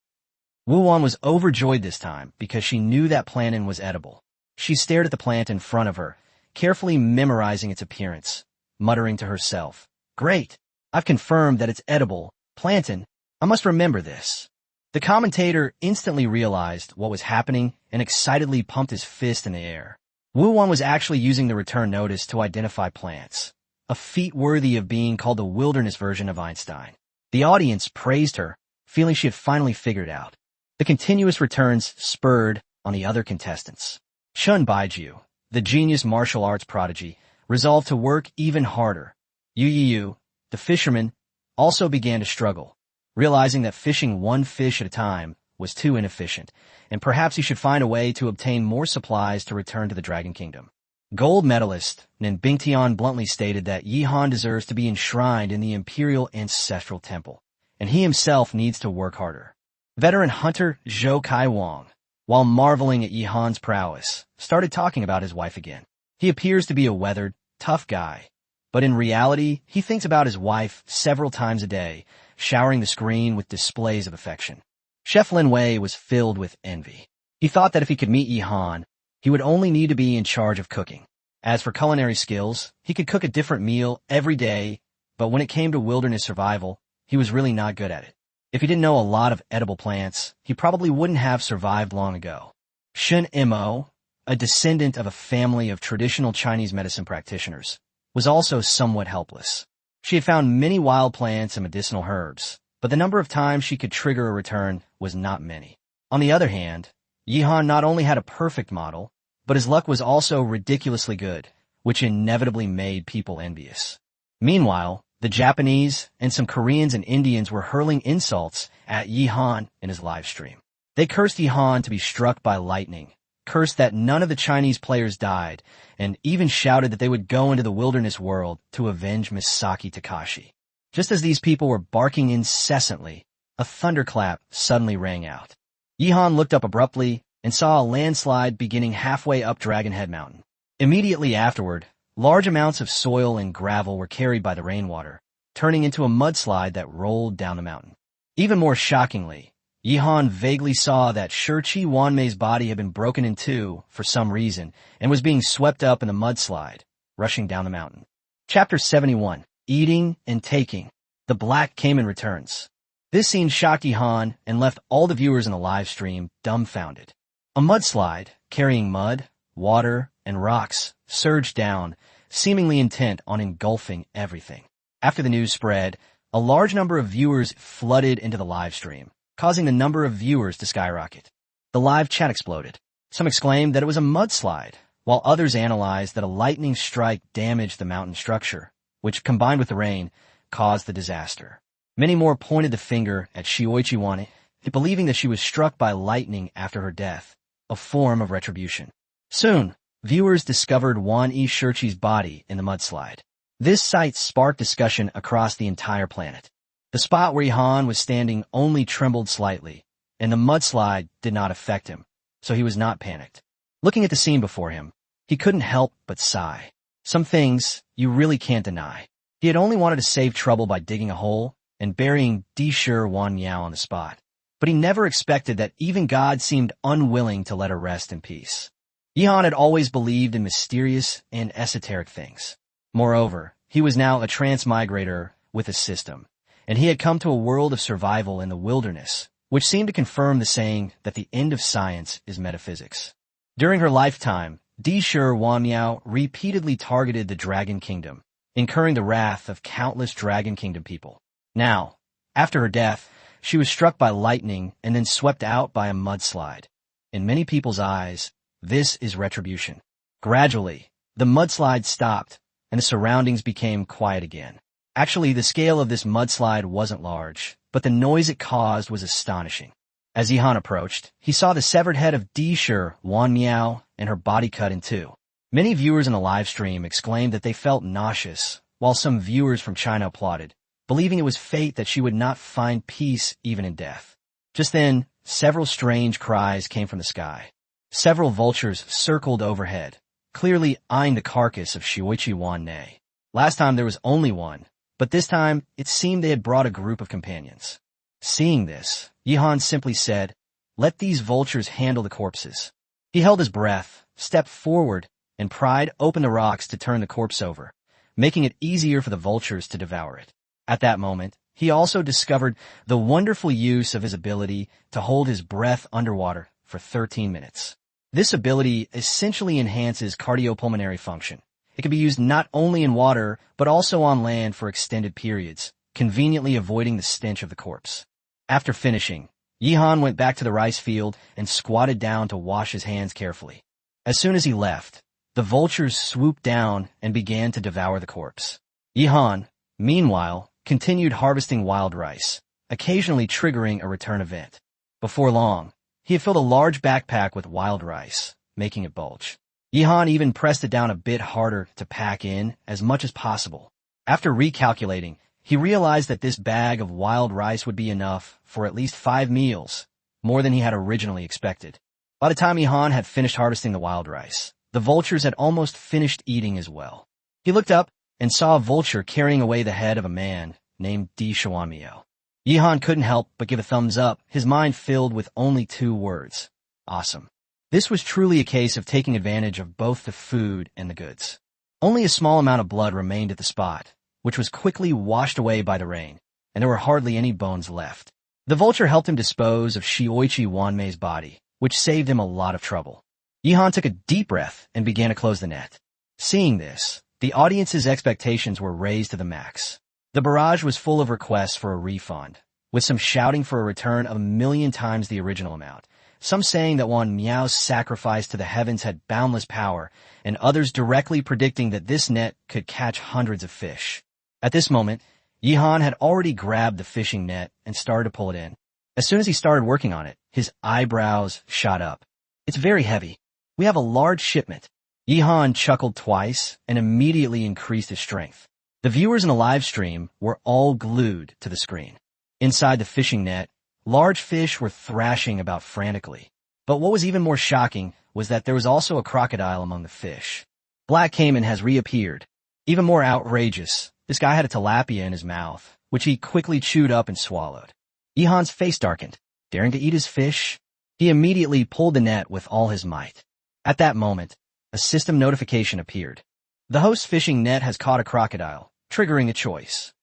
Wu Wan was overjoyed this time because she knew that plantain was edible. She stared at the plant in front of her, carefully memorizing its appearance, muttering to herself, "Great! I've confirmed that it's edible. Plantain. I must remember this." The commentator instantly realized what was happening and excitedly pumped his fist in the air. Wu Wan was actually using the return notice to identify plants, a feat worthy of being called the wilderness version of Einstein. The audience praised her, feeling she had finally figured out. The continuous returns spurred on the other contestants. Shun Baiju, the genius martial arts prodigy, resolved to work even harder. Yu, the fisherman, also began to struggle, realizing that fishing one fish at a time was too inefficient, and perhaps he should find a way to obtain more supplies to return to the Dragon Kingdom. Gold medalist Nin Bingtian bluntly stated that Yi Han deserves to be enshrined in the Imperial Ancestral Temple, and he himself needs to work harder. Veteran hunter Zhou Kai Wang, while marveling at Yi Han's prowess, started talking about his wife again. He appears to be a weathered, tough guy, but in reality, he thinks about his wife several times a day, showering the screen with displays of affection. Chef Lin Wei was filled with envy. He thought that if he could meet Yi Han, he would only need to be in charge of cooking. As for culinary skills, he could cook a different meal every day, but when it came to wilderness survival, he was really not good at it. If he didn't know a lot of edible plants, he probably wouldn't have survived long ago. Shen Mo, a descendant of a family of traditional Chinese medicine practitioners, was also somewhat helpless. She had found many wild plants and medicinal herbs, but the number of times she could trigger a return was not many. On the other hand, Yi Han not only had a perfect model, but his luck was also ridiculously good, which inevitably made people envious. Meanwhile, the Japanese and some Koreans and Indians were hurling insults at Yi Han in his live stream. They cursed Yi Han to be struck by lightning, cursed that none of the Chinese players died, and even shouted that they would go into the wilderness world to avenge Misaki Takashi. Just as these people were barking incessantly, a thunderclap suddenly rang out. Yi Han looked up abruptly and saw a landslide beginning halfway up Dragon Head Mountain. Immediately afterward, large amounts of soil and gravel were carried by the rainwater, turning into a mudslide that rolled down the mountain. Even more shockingly, Yi Han vaguely saw that Shi Wanmei's body had been broken in two for some reason and was being swept up in the mudslide, rushing down the mountain. Chapter 71, Eating and Taking. The Black Cayman returns. This scene shocked Yi Han and left all the viewers in the live stream dumbfounded. A mudslide, carrying mud, water, and rocks, surged down, seemingly intent on engulfing everything. After the news spread, a large number of viewers flooded into the live stream, causing the number of viewers to skyrocket. The live chat exploded. Some exclaimed that it was a mudslide, while others analyzed that a lightning strike damaged the mountain structure, which, combined with the rain, caused the disaster. Many more pointed the finger at Shioichi Wane, believing that she was struck by lightning after her death, a form of retribution. Soon, viewers discovered Wan Yi Shichi's body in the mudslide. This sight sparked discussion across the entire planet. The spot where Yi Han was standing only trembled slightly, and the mudslide did not affect him, so he was not panicked. Looking at the scene before him, he couldn't help but sigh. Some things you really can't deny. He had only wanted to save trouble by digging a hole and burying Dishir Wan Miao on the spot, but he never expected that even God seemed unwilling to let her rest in peace. Yi Han had always believed in mysterious and esoteric things. Moreover, he was now a transmigrator with a system, and he had come to a world of survival in the wilderness, which seemed to confirm the saying that the end of science is metaphysics. During her lifetime, Di Shi Wanmiao repeatedly targeted the Dragon Kingdom, incurring the wrath of countless Dragon Kingdom people. Now, after her death, she was struck by lightning and then swept out by a mudslide. In many people's eyes, this is retribution. Gradually, the mudslide stopped, and the surroundings became quiet again. Actually, the scale of this mudslide wasn't large, but the noise it caused was astonishing. As Yihan approached, he saw the severed head of Di Shi Wanmiao and her body cut in two. Many viewers in the live stream exclaimed that they felt nauseous, while some viewers from China applauded, believing it was fate that she would not find peace even in death. Just then, several strange cries came from the sky. Several vultures circled overhead, clearly eyeing the carcass of Xiuiqi Wanmei. Last time there was only one, but this time it seemed they had brought a group of companions. Seeing this, Yihan simply said, "Let these vultures handle the corpses." He held his breath, stepped forward, and pried open the rocks to turn the corpse over, making it easier for the vultures to devour it. At that moment, he also discovered the wonderful use of his ability to hold his breath underwater for 13 minutes. This ability essentially enhances cardiopulmonary function. It can be used not only in water, but also on land for extended periods, conveniently avoiding the stench of the corpse. After finishing, Yihan went back to the rice field and squatted down to wash his hands carefully. As soon as he left, the vultures swooped down and began to devour the corpse. Yihan, meanwhile, continued harvesting wild rice, occasionally triggering a return event. Before long, he had filled a large backpack with wild rice, making it bulge. Yihan even pressed it down a bit harder to pack in as much as possible. After recalculating, he realized that this bag of wild rice would be enough for at least 5 meals, more than he had originally expected. By the time Yihan had finished harvesting the wild rice, the vultures had almost finished eating as well. He looked up and saw a vulture carrying away the head of a man named Di Shi Wanmiao. Yihan couldn't help but give a thumbs up, his mind filled with only 2 words: awesome. This was truly a case of taking advantage of both the food and the goods. Only a small amount of blood remained at the spot, which was quickly washed away by the rain, and there were hardly any bones left. The vulture helped him dispose of Xiuiqi Wanmei's body, which saved him a lot of trouble. Yihan took a deep breath and began to close the net. Seeing this, the audience's expectations were raised to the max. The barrage was full of requests for a refund, with some shouting for a return of 1,000,000 times the original amount, some saying that Wanmiao's sacrifice to the heavens had boundless power, and others directly predicting that this net could catch hundreds of fish. At this moment, Yihan had already grabbed the fishing net and started to pull it in. As soon as he started working on it, his eyebrows shot up. "It's very heavy. We have a large shipment." Yihan chuckled twice and immediately increased his strength. The viewers in the live stream were all glued to the screen. Inside the fishing net, large fish were thrashing about frantically. But what was even more shocking was that there was also a crocodile among the fish. Black Caiman has reappeared. Even more outrageous, this guy had a tilapia in his mouth, which he quickly chewed up and swallowed. Yihan's face darkened. Daring to eat his fish? He immediately pulled the net with all his might. At that moment, a system notification appeared. The host's fishing net has caught a crocodile, triggering a choice.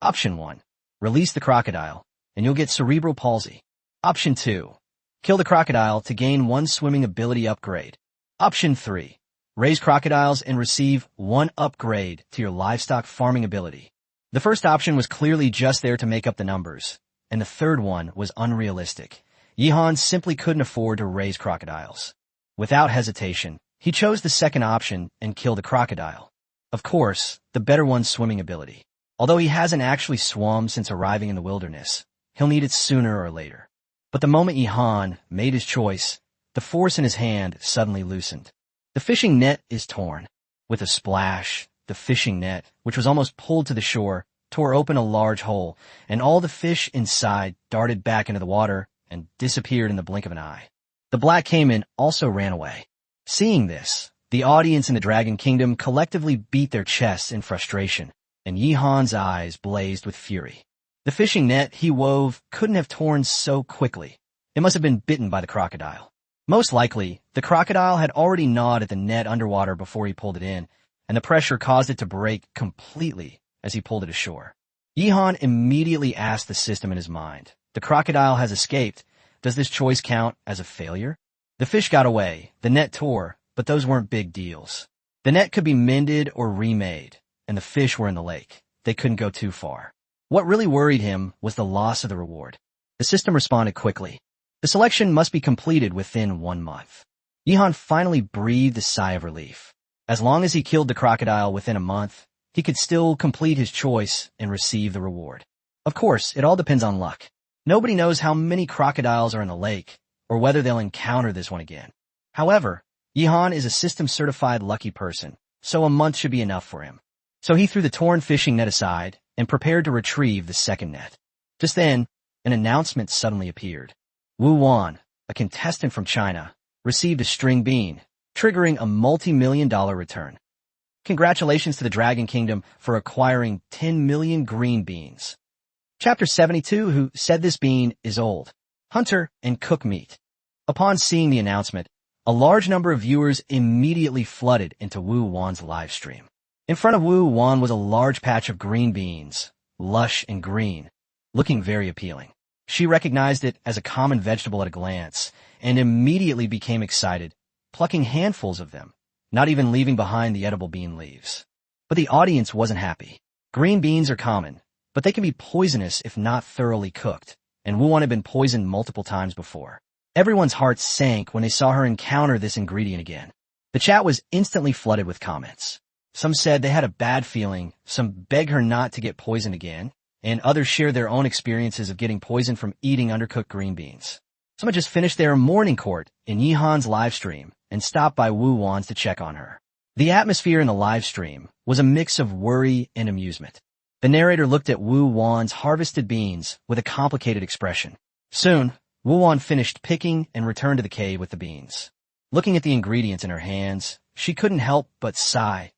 Option 1. Release the crocodile, and you'll get cerebral palsy. Option 2. Kill the crocodile to gain 1 swimming ability upgrade. Option 3. Raise crocodiles and receive 1 upgrade to your livestock farming ability. The first option was clearly just there to make up the numbers, and the third one was unrealistic. Yihan simply couldn't afford to raise crocodiles. Without hesitation, he chose the second option and killed the crocodile. Of course, the better one's swimming ability. Although he hasn't actually swum since arriving in the wilderness, he'll need it sooner or later. But the moment Yihan made his choice, the force in his hand suddenly loosened. The fishing net is torn. With a splash, the fishing net, which was almost pulled to the shore, tore open a large hole, and all the fish inside darted back into the water and disappeared in the blink of an eye. The Black Caiman also ran away. Seeing this, the audience in the Dragon Kingdom collectively beat their chests in frustration, and Yihan's eyes blazed with fury. The fishing net he wove couldn't have torn so quickly. It must have been bitten by the crocodile. Most likely, the crocodile had already gnawed at the net underwater before he pulled it in, and the pressure caused it to break completely as he pulled it ashore. Yihan immediately asked the system in his mind, "The crocodile has escaped. Does this choice count as a failure?" The fish got away, the net tore, but those weren't big deals. The net could be mended or remade, and the fish were in the lake. They couldn't go too far. What really worried him was the loss of the reward. The system responded quickly. The selection must be completed within 1 month. Yihan finally breathed a sigh of relief. As long as he killed the crocodile within a month, he could still complete his choice and receive the reward. Of course, it all depends on luck. Nobody knows how many crocodiles are in the lake, or whether they'll encounter this one again. However, Yihan is a system-certified lucky person, so a month should be enough for him. So he threw the torn fishing net aside and prepared to retrieve the second net. Just then, an announcement suddenly appeared. Wu Wan, a contestant from China, received a string bean, triggering a multi-million-dollar return. Congratulations to the Dragon Kingdom for acquiring 10 million green beans. Chapter 72, who said this bean is old. Hunter and cook meat. Upon seeing the announcement, a large number of viewers immediately flooded into Wu Wan's live stream. In front of Wu Wan was a large patch of green beans, lush and green, looking very appealing. She recognized it as a common vegetable at a glance and immediately became excited, plucking handfuls of them, not even leaving behind the edible bean leaves. But the audience wasn't happy. Green beans are common, but they can be poisonous if not thoroughly cooked, and Wu Wan had been poisoned multiple times before. Everyone's hearts sank when they saw her encounter this ingredient again. The chat was instantly flooded with comments. Some said they had a bad feeling, some begged her not to get poisoned again, and others shared their own experiences of getting poisoned from eating undercooked green beans. Some had just finished their morning court in Yihan's live stream and stopped by Wu Wan's to check on her. The atmosphere in the live stream was a mix of worry and amusement. The narrator looked at Wu Wan's harvested beans with a complicated expression. Soon, Wu Wan finished picking and returned to the cave with the beans. Looking at the ingredients in her hands, she couldn't help but sigh.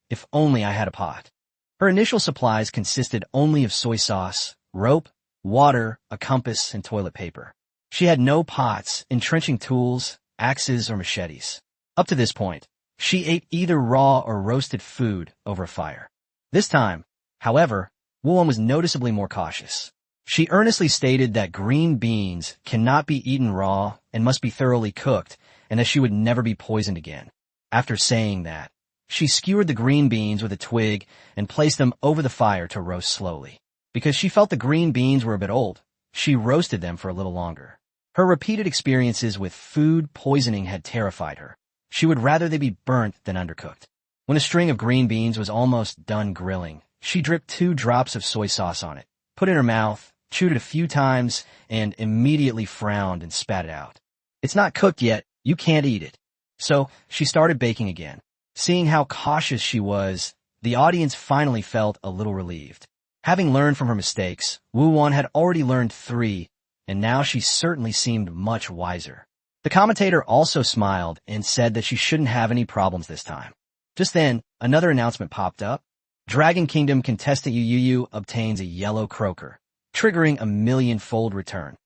If only I had a pot. Her initial supplies consisted only of soy sauce, rope, water, a compass, and toilet paper. She had no pots, entrenching tools, axes, or machetes. Up to this point, she ate either raw or roasted food over a fire. This time, however, Wu Wan was noticeably more cautious. She earnestly stated that green beans cannot be eaten raw and must be thoroughly cooked, and that she would never be poisoned again. After saying that, she skewered the green beans with a twig and placed them over the fire to roast slowly. Because she felt the green beans were a bit old, she roasted them for a little longer. Her repeated experiences with food poisoning had terrified her. She would rather they be burnt than undercooked. When a string of green beans was almost done grilling, she dripped 2 drops of soy sauce on it, put it in her mouth, chewed it a few times, and immediately frowned and spat it out. "It's not cooked yet. You can't eat it." So she started baking again. Seeing how cautious she was, the audience finally felt a little relieved. Having learned from her mistakes, Wu Wan had already learned 3, and now she certainly seemed much wiser. The commentator also smiled and said that she shouldn't have any problems this time. Just then, another announcement popped up. Dragon Kingdom contestant Yu obtains a yellow croaker, triggering a 1,000,000-fold return.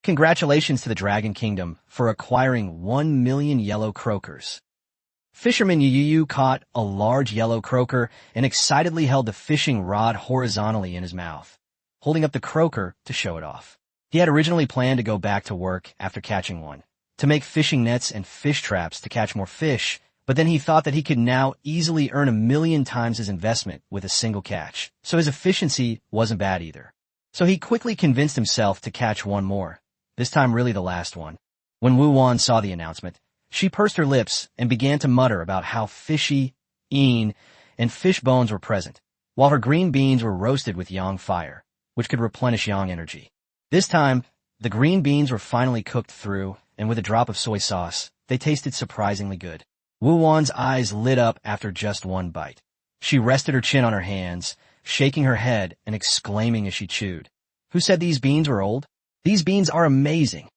Congratulations to the Dragon Kingdom for acquiring 1 million yellow croakers. Fisherman Yu caught a large yellow croaker and excitedly held the fishing rod horizontally in his mouth, holding up the croaker to show it off. He had originally planned to go back to work after catching one, to make fishing nets and fish traps to catch more fish, but then he thought that he could now easily earn 1,000,000 times his investment with a single catch, so his efficiency wasn't bad either. So he quickly convinced himself to catch one more, this time really the last one. When Wu Wan saw the announcement, she pursed her lips and began to mutter about how fishy, and fish bones were present, while her green beans were roasted with yang fire, which could replenish yang energy. This time, the green beans were finally cooked through, and with a drop of soy sauce, they tasted surprisingly good. Wu Wan's eyes lit up after just one bite. She rested her chin on her hands, shaking her head and exclaiming as she chewed. "Who said these beans were old? These beans are amazing."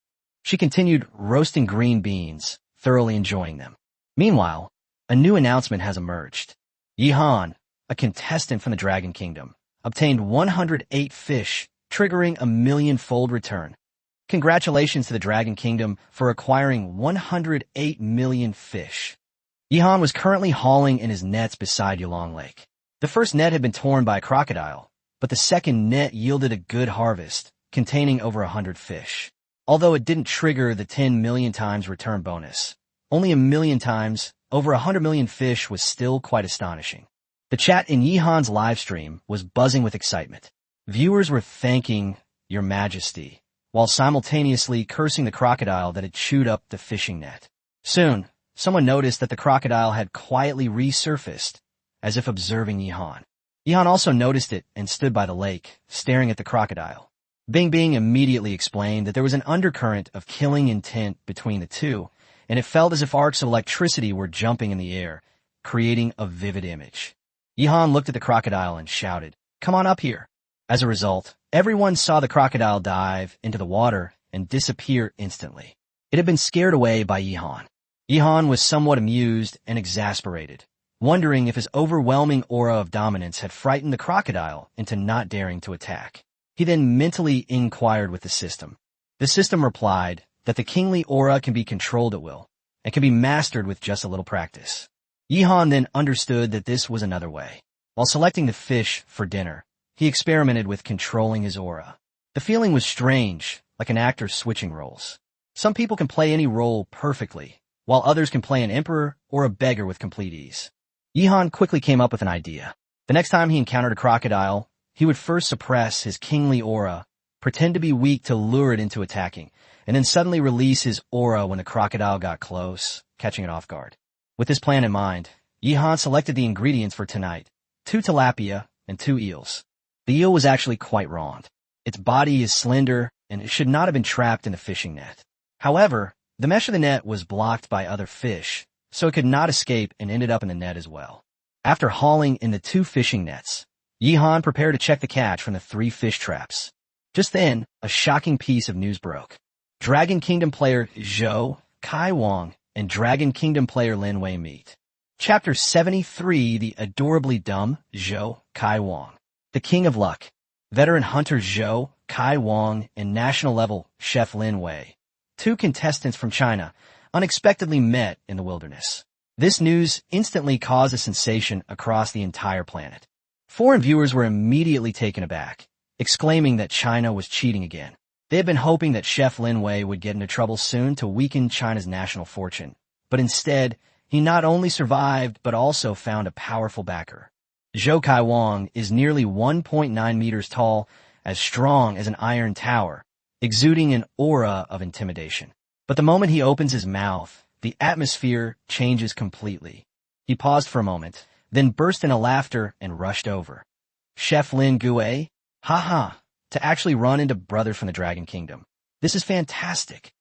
She continued roasting green beans, thoroughly enjoying them. Meanwhile, a new announcement has emerged. Yihan, a contestant from the Dragon Kingdom, obtained 108 fish, triggering a 1,000,000-fold return. Congratulations to the Dragon Kingdom for acquiring 108 million fish. Yihan was currently hauling in his nets beside Yulong Lake. The first net had been torn by a crocodile, but the second net yielded a good harvest, containing over 100 fish. Although it didn't trigger the 10 million times return bonus, only 1 million times, over 100 million fish was still quite astonishing. The chat in Yihan's livestream was buzzing with excitement. Viewers were thanking Your Majesty, while simultaneously cursing the crocodile that had chewed up the fishing net. Soon, someone noticed that the crocodile had quietly resurfaced, as if observing Yihan. Yihan also noticed it and stood by the lake, staring at the crocodile. Bing Bing immediately explained that there was an undercurrent of killing intent between the two, and it felt as if arcs of electricity were jumping in the air, creating a vivid image. Yihan looked at the crocodile and shouted, "Come on up here." As a result, everyone saw the crocodile dive into the water and disappear instantly. It had been scared away by Yihan. Yihan was somewhat amused and exasperated, wondering if his overwhelming aura of dominance had frightened the crocodile into not daring to attack. He then mentally inquired with the system. The system replied that the kingly aura can be controlled at will and can be mastered with just a little practice. Yihan then understood that this was another way. While selecting the fish for dinner, he experimented with controlling his aura. The feeling was strange, like an actor switching roles. Some people can play any role perfectly, while others can play an emperor or a beggar with complete ease. Yihan quickly came up with an idea. The next time he encountered a crocodile, he would first suppress his kingly aura, pretend to be weak to lure it into attacking, and then suddenly release his aura when the crocodile got close, catching it off guard. With this plan in mind, Yihan selected the ingredients for tonight: 2 tilapia and 2 eels. The eel was actually quite wronged. Its body is slender, and it should not have been trapped in the fishing net. However, the mesh of the net was blocked by other fish, so it could not escape and ended up in the net as well. After hauling in the 2 fishing nets, Yihan prepared to check the catch from the 3 fish traps. Just then, a shocking piece of news broke. Dragon Kingdom player Zhou Kai Wang and Dragon Kingdom player Lin Wei meet. Chapter 73, The Adorably Dumb Zhou Kai Wang. The King of Luck. Veteran hunter Zhou Kai Wang and national level chef Lin Wei, 2 contestants from China, unexpectedly met in the wilderness. This news instantly caused a sensation across the entire planet. Foreign viewers were immediately taken aback, exclaiming that China was cheating again. They had been hoping that Chef Lin Wei would get into trouble soon to weaken China's national fortune. But instead, he not only survived but also found a powerful backer. Zhou Kai Wang is nearly 1.9 meters tall, as strong as an iron tower, exuding an aura of intimidation. But the moment he opens his mouth, the atmosphere changes completely. He paused for a moment, then burst into laughter and rushed over. Chef Lin Gui? Ha, to actually run into brother from the Dragon Kingdom. This is fantastic.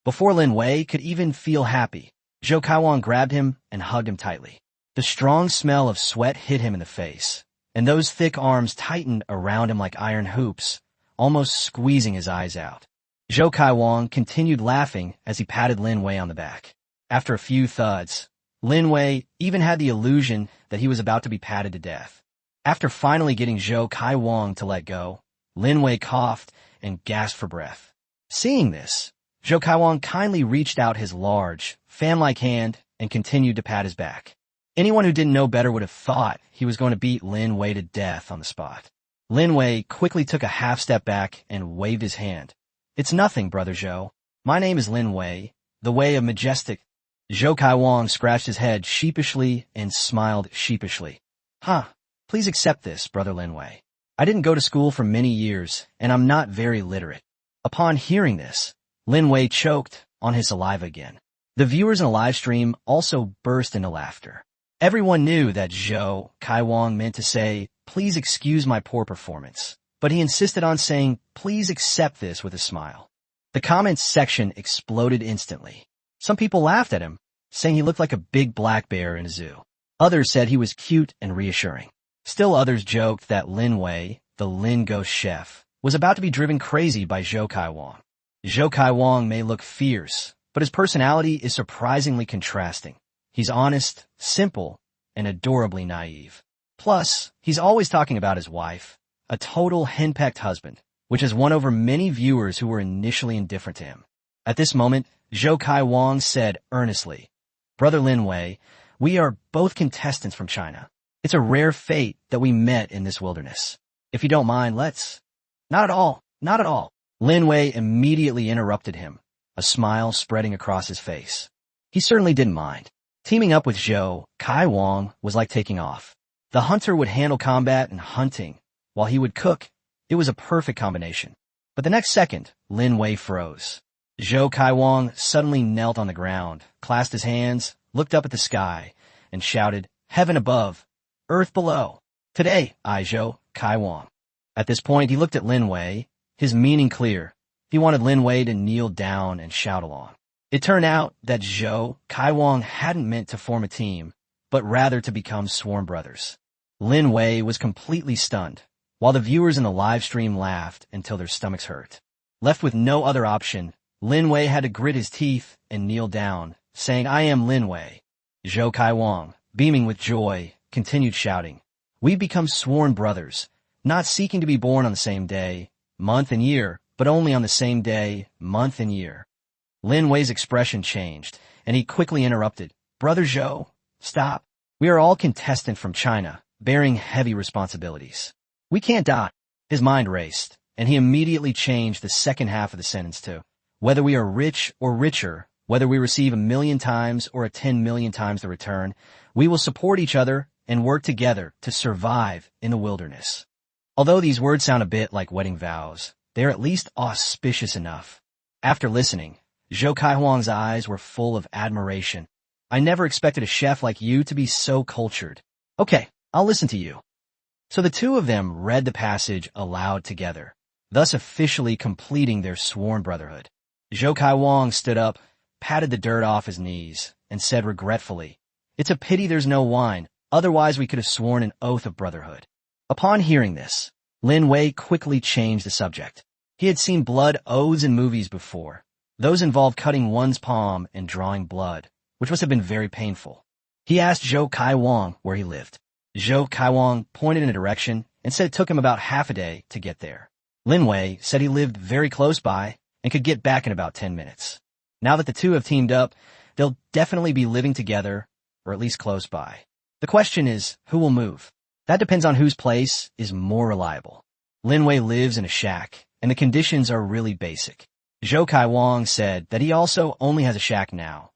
Before Lin Wei could even feel happy, Zhou Kai Wang grabbed him and hugged him tightly. The strong smell of sweat hit him in the face, and those thick arms tightened around him like iron hoops, almost squeezing his eyes out. Zhou Kai Wang continued laughing as he patted Lin Wei on the back. After a few thuds, Lin Wei even had the illusion that he was about to be patted to death. After finally getting Zhou Kai Wang to let go, Lin Wei coughed and gasped for breath. Seeing this, Zhou Kai Wang kindly reached out his large, fan-like hand and continued to pat his back. Anyone who didn't know better would have thought he was going to beat Lin Wei to death on the spot. Lin Wei quickly took a half step back and waved his hand. "It's nothing, Brother Zhou. My name is Lin Wei, the way of majestic." Zhou Kai Wang scratched his head sheepishly and smiled sheepishly. Please accept this, Brother Lin Wei. I didn't go to school for many years, and I'm not very literate. Upon hearing this, Lin Wei choked on his saliva again. The viewers in the live stream also burst into laughter. Everyone knew that Zhou Kai Wang meant to say, "Please excuse my poor performance," but he insisted on saying, "Please accept this," with a smile. The comments section exploded instantly. Some people laughed at him, saying he looked like a big black bear in a zoo. Others said he was cute and reassuring. Still others joked that Lin Wei, the Lin Ghost chef, was about to be driven crazy by Zhou Kai Wang. Zhou Kai Wang may look fierce, but his personality is surprisingly contrasting. He's honest, simple, and adorably naive. Plus, he's always talking about his wife, a total henpecked husband, which has won over many viewers who were initially indifferent to him. At this moment, Zhou Kai Wang said earnestly, "Brother Lin Wei, We are both contestants from China. It's a rare fate that we met in this wilderness. If you don't mind, let's—" "Not at all, not at all." Lin Wei immediately interrupted him, a smile spreading across his face. He certainly didn't mind. Teaming up with Zhou Kai Wang was like taking off. The hunter would handle combat and hunting, while he would cook. It was a perfect combination. But the next second, Lin Wei froze. Zhou Kai Wang suddenly knelt on the ground, clasped his hands, looked up at the sky, and shouted, "Heaven above, earth below. Today, I Zhou Kai Wang." At this point, he looked at Lin Wei, his meaning clear. He wanted Lin Wei to kneel down and shout along. It turned out that Zhou Kai Wang hadn't meant to form a team, but rather to become sworn brothers. Lin Wei was completely stunned, while the viewers in the live stream laughed until their stomachs hurt. Left with no other option, Lin Wei had to grit his teeth and kneel down, saying, "I am Lin Wei." Zhou Kai Wang, beaming with joy, continued shouting, "We become sworn brothers, not seeking to be born on the same day, month and year, but only on the same day, month and year." Lin Wei's expression changed, and he quickly interrupted, "Brother Zhou, stop. We are all contestants from China, bearing heavy responsibilities. We can't die." His mind raced, and he immediately changed the second half of the sentence to, "Whether we are rich or richer, whether we receive 1,000,000 times or 10,000,000 times the return, we will support each other and work together to survive in the wilderness." Although these words sound a bit like wedding vows, they are at least auspicious enough. After listening, Zhou Kai Huang's eyes were full of admiration. "I never expected a chef like you to be so cultured. Okay, I'll listen to you." So the two of them read the passage aloud together, thus officially completing their sworn brotherhood. Zhou Kai Wang stood up, patted the dirt off his knees, and said regretfully, "It's a pity there's no wine, otherwise we could have sworn an oath of brotherhood." Upon hearing this, Lin Wei quickly changed the subject. He had seen blood oaths in movies before. Those involved cutting one's palm and drawing blood, which must have been very painful. He asked Zhou Kai Wang where he lived. Zhou Kai Wang pointed in a direction and said it took him about half a day to get there. Lin Wei said he lived very close by and could get back in about 10 minutes. Now that the two have teamed up, they'll definitely be living together, or at least close by. The question is, who will move? That depends on whose place is more reliable. Lin Wei lives in a shack, and the conditions are really basic. Zhou Kai Wang said that he also only has a shack now,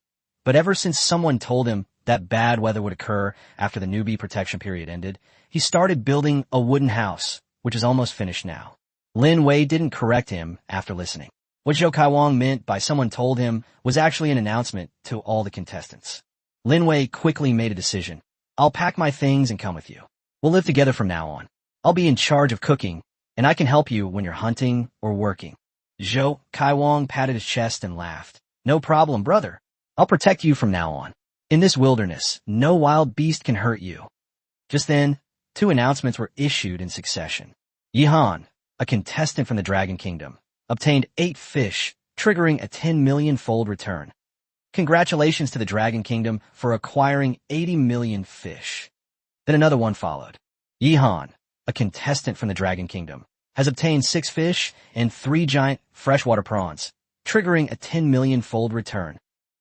but ever since someone told him that bad weather would occur after the newbie protection period ended, he started building a wooden house, which is almost finished now. Lin Wei didn't correct him after listening. What Zhou Kai Wang meant by someone told him was actually an announcement to all the contestants. Lin Wei quickly made a decision. "I'll pack my things and come with you. We'll live together from now on. I'll be in charge of cooking, and I can help you when you're hunting or working." Zhou Kai Wang patted his chest and laughed. "No problem, brother. I'll protect you from now on. In this wilderness, no wild beast can hurt you." Just then, two announcements were issued in succession. Yihan, a contestant from the Dragon Kingdom, obtained 8 fish, triggering a 10,000,000-fold return. Congratulations to the Dragon Kingdom for acquiring 80 million fish. Then another one followed. Yihan, a contestant from the Dragon Kingdom, has obtained 6 fish and 3 giant freshwater prawns, triggering a 10,000,000-fold return.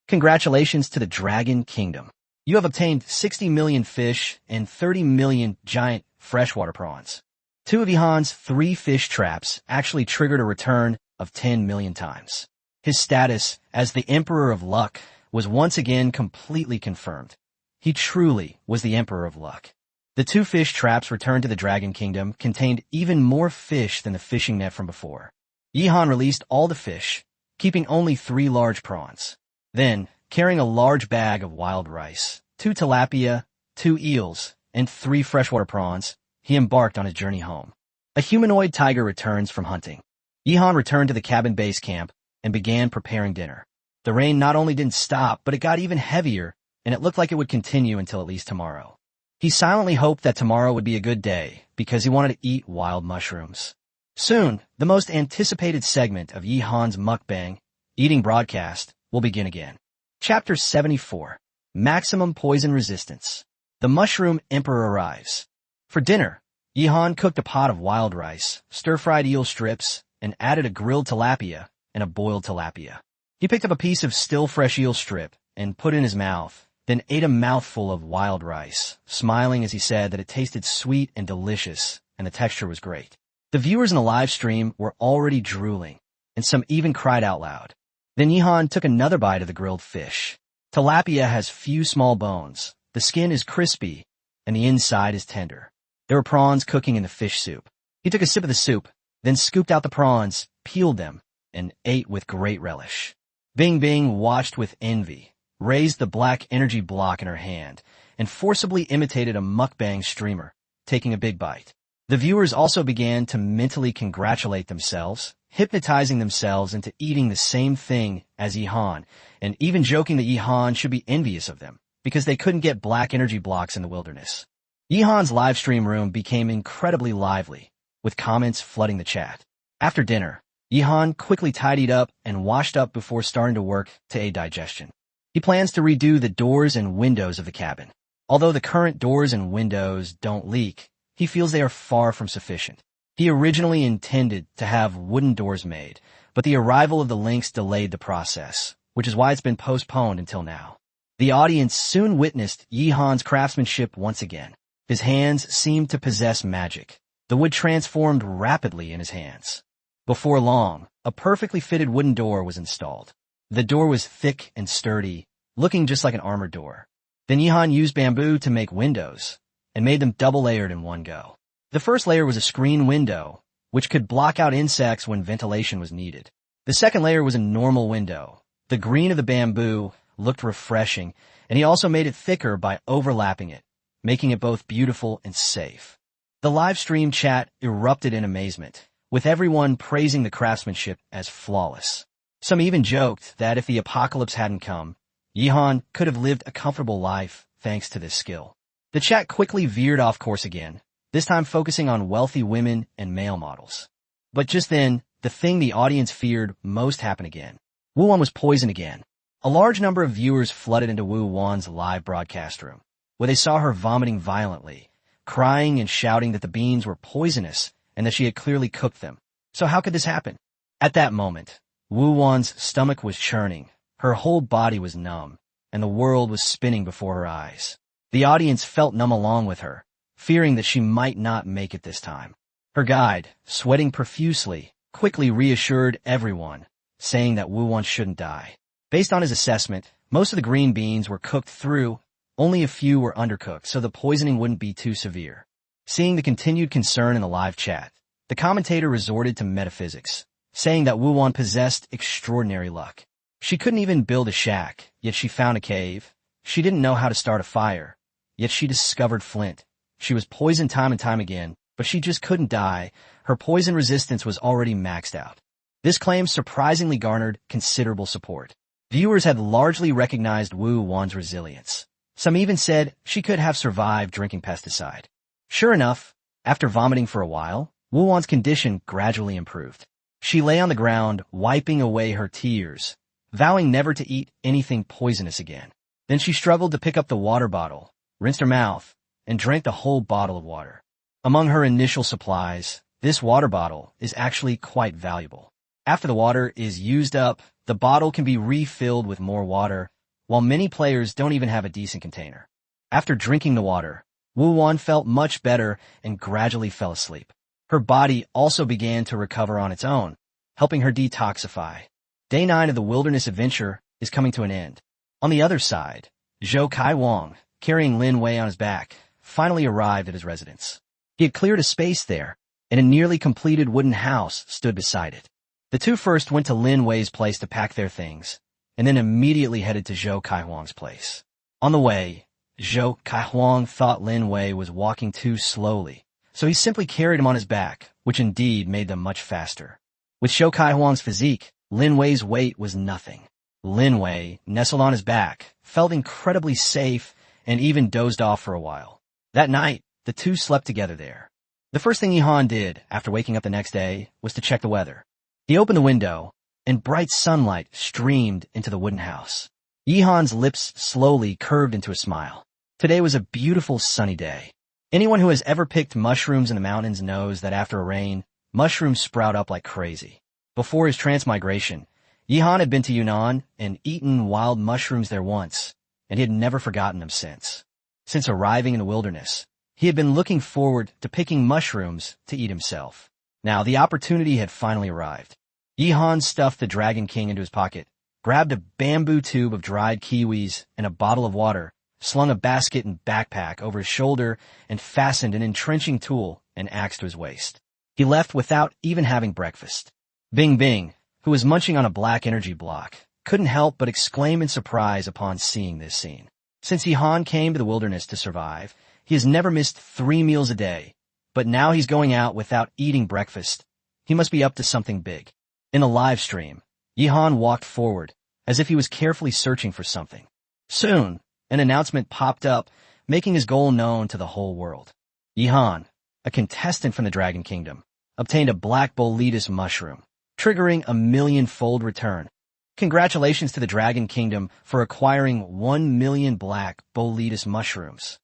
Congratulations to the Dragon Kingdom. You have obtained 60 million fish and 30 million giant freshwater prawns. 2 of Yihan's 3 fish traps actually triggered a return of 10 million times. His status as the Emperor of Luck was once again completely confirmed. He truly was the Emperor of Luck. The 2 fish traps returned to the Dragon Kingdom contained even more fish than the fishing net from before. Yihan released all the fish, keeping only 3 large prawns. Then, carrying a large bag of wild rice, 2 tilapia, 2 eels, and 3 freshwater prawns, he embarked on his journey home. A humanoid tiger returns from hunting. Yihan returned to the cabin base camp and began preparing dinner. The rain not only didn't stop, but it got even heavier, and it looked like it would continue until at least tomorrow. He silently hoped that tomorrow would be a good day because he wanted to eat wild mushrooms. Soon, the most anticipated segment of Yihan's mukbang, eating broadcast, will begin again. Chapter 74, Maximum Poison Resistance. The Mushroom Emperor arrives. For dinner, Yihan cooked a pot of wild rice, stir-fried eel strips, and added a grilled tilapia and a boiled tilapia. He picked up a piece of still fresh eel strip and put it in his mouth, then ate a mouthful of wild rice, smiling as he said that it tasted sweet and delicious, and the texture was great. The viewers in the live stream were already drooling, and some even cried out loud. Then Yihan took another bite of the grilled fish. Tilapia has few small bones, the skin is crispy, and the inside is tender. There were prawns cooking in the fish soup. He took a sip of the soup, then scooped out the prawns, peeled them, and ate with great relish. Bing Bing watched with envy, raised the black energy block in her hand, and forcibly imitated a mukbang streamer, taking a big bite. The viewers also began to mentally congratulate themselves, hypnotizing themselves into eating the same thing as Yihan, and even joking that Yihan should be envious of them, because they couldn't get black energy blocks in the wilderness. Yihan's live stream room became incredibly lively, with comments flooding the chat. After dinner, Yihan quickly tidied up and washed up before starting to work to aid digestion. He plans to redo the doors and windows of the cabin. Although the current doors and windows don't leak, he feels they are far from sufficient. He originally intended to have wooden doors made, but the arrival of the lynx delayed the process, which is why it's been postponed until now. The audience soon witnessed Yihan's craftsmanship once again. His hands seemed to possess magic. The wood transformed rapidly in his hands. Before long, a perfectly fitted wooden door was installed. The door was thick and sturdy, looking just like an armored door. Then Yihan used bamboo to make windows, and made them double-layered in one go. The first layer was a screen window, which could block out insects when ventilation was needed. The second layer was a normal window. The green of the bamboo looked refreshing, and he also made it thicker by overlapping it, making it both beautiful and safe. The live stream chat erupted in amazement, with everyone praising the craftsmanship as flawless. Some even joked that if the apocalypse hadn't come, Yihan could have lived a comfortable life thanks to this skill. The chat quickly veered off course again, this time focusing on wealthy women and male models. But just then, the thing the audience feared most happened again. Wu Wan was poisoned again. A large number of viewers flooded into Wu Wan's live broadcast room, where they saw her vomiting violently, crying and shouting that the beans were poisonous and that she had clearly cooked them. So how could this happen? At that moment, Wu Wan's stomach was churning, her whole body was numb, and the world was spinning before her eyes. The audience felt numb along with her, fearing that she might not make it this time. Her guide, sweating profusely, quickly reassured everyone, saying that Wu Wan shouldn't die. Based on his assessment, most of the green beans were cooked through, only a few were undercooked, so the poisoning wouldn't be too severe. Seeing the continued concern in the live chat, the commentator resorted to metaphysics, saying that Wu Wan possessed extraordinary luck. She couldn't even build a shack, yet she found a cave. She didn't know how to start a fire, yet she discovered flint. She was poisoned time and time again, but she just couldn't die. Her poison resistance was already maxed out. This claim surprisingly garnered considerable support. Viewers had largely recognized Wu Wan's resilience. Some even said she could have survived drinking pesticide. Sure enough, after vomiting for a while, Wu Wan's condition gradually improved. She lay on the ground, wiping away her tears, vowing never to eat anything poisonous again. Then she struggled to pick up the water bottle, rinsed her mouth, and drank the whole bottle of water. Among her initial supplies, this water bottle is actually quite valuable. After the water is used up, the bottle can be refilled with more water, while many players don't even have a decent container. After drinking the water, Wu Wan felt much better and gradually fell asleep. Her body also began to recover on its own, helping her detoxify. Day 9 of the wilderness adventure is coming to an end. On the other side, Zhou Kai Wang, carrying Lin Wei on his back, finally arrived at his residence. He had cleared a space there, and a nearly completed wooden house stood beside it. The two first went to Lin Wei's place to pack their things, and then immediately headed to Zhou Kai Huang's place. On the way, Zhou Kai Huang thought Lin Wei was walking too slowly, so he simply carried him on his back, which indeed made them much faster. With Zhou Kai Huang's physique, Lin Wei's weight was nothing. Lin Wei, nestled on his back, felt incredibly safe and even dozed off for a while. That night, the two slept together there. The first thing Yihan did after waking up the next day was to check the weather. He opened the window, and bright sunlight streamed into the wooden house. Yihan's lips slowly curved into a smile. Today was a beautiful sunny day. Anyone who has ever picked mushrooms in the mountains knows that after a rain, mushrooms sprout up like crazy. Before his transmigration, Yihan had been to Yunnan and eaten wild mushrooms there once, and he had never forgotten them since. Since arriving in the wilderness, he had been looking forward to picking mushrooms to eat himself. Now the opportunity had finally arrived. Yihan stuffed the Dragon King into his pocket, grabbed a bamboo tube of dried kiwis and a bottle of water, slung a basket and backpack over his shoulder, and fastened an entrenching tool and axe to his waist. He left without even having breakfast. Bing Bing, who was munching on a black energy block, couldn't help but exclaim in surprise upon seeing this scene. Since Yihan came to the wilderness to survive, he has never missed 3 meals a day, but now he's going out without eating breakfast. He must be up to something big. In a live stream, Yihan walked forward, as if he was carefully searching for something. Soon, an announcement popped up, making his goal known to the whole world. Yihan, a contestant from the Dragon Kingdom, obtained a black boletus mushroom, triggering a 1,000,000-fold return. Congratulations to the Dragon Kingdom for acquiring 1,000,000 black boletus mushrooms.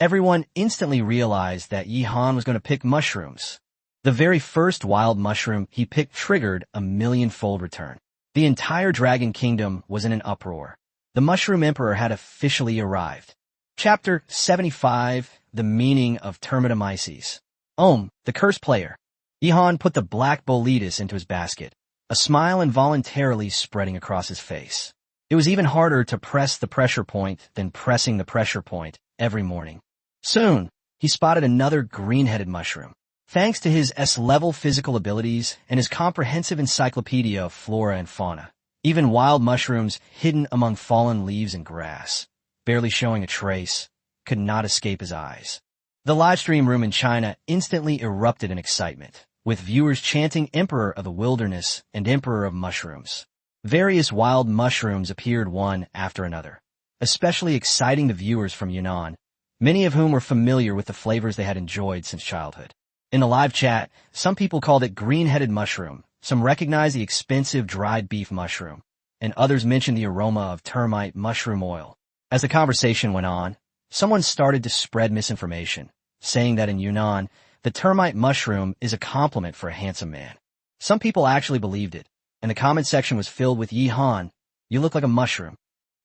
Everyone instantly realized that Yihan was going to pick mushrooms. The very first wild mushroom he picked triggered a 1,000,000-fold return. The entire Dragon Kingdom was in an uproar. The Mushroom Emperor had officially arrived. Chapter 75, The Meaning of Termitomyces. The Cursed Player. Yihan put the black boletus into his basket, a smile involuntarily spreading across his face. It was even harder to press the pressure point than pressing the pressure point every morning. Soon, he spotted another green-headed mushroom. Thanks to his S-level physical abilities and his comprehensive encyclopedia of flora and fauna, even wild mushrooms hidden among fallen leaves and grass, barely showing a trace, could not escape his eyes. The livestream room in China instantly erupted in excitement, with viewers chanting Emperor of the Wilderness and Emperor of Mushrooms. Various wild mushrooms appeared one after another, especially exciting the viewers from Yunnan, many of whom were familiar with the flavors they had enjoyed since childhood. In the live chat, some people called it green-headed mushroom, some recognized the expensive dried beef mushroom, and others mentioned the aroma of termite mushroom oil. As the conversation went on, someone started to spread misinformation, saying that in Yunnan, the termite mushroom is a compliment for a handsome man. Some people actually believed it, and the comment section was filled with Yihan, you look like a mushroom.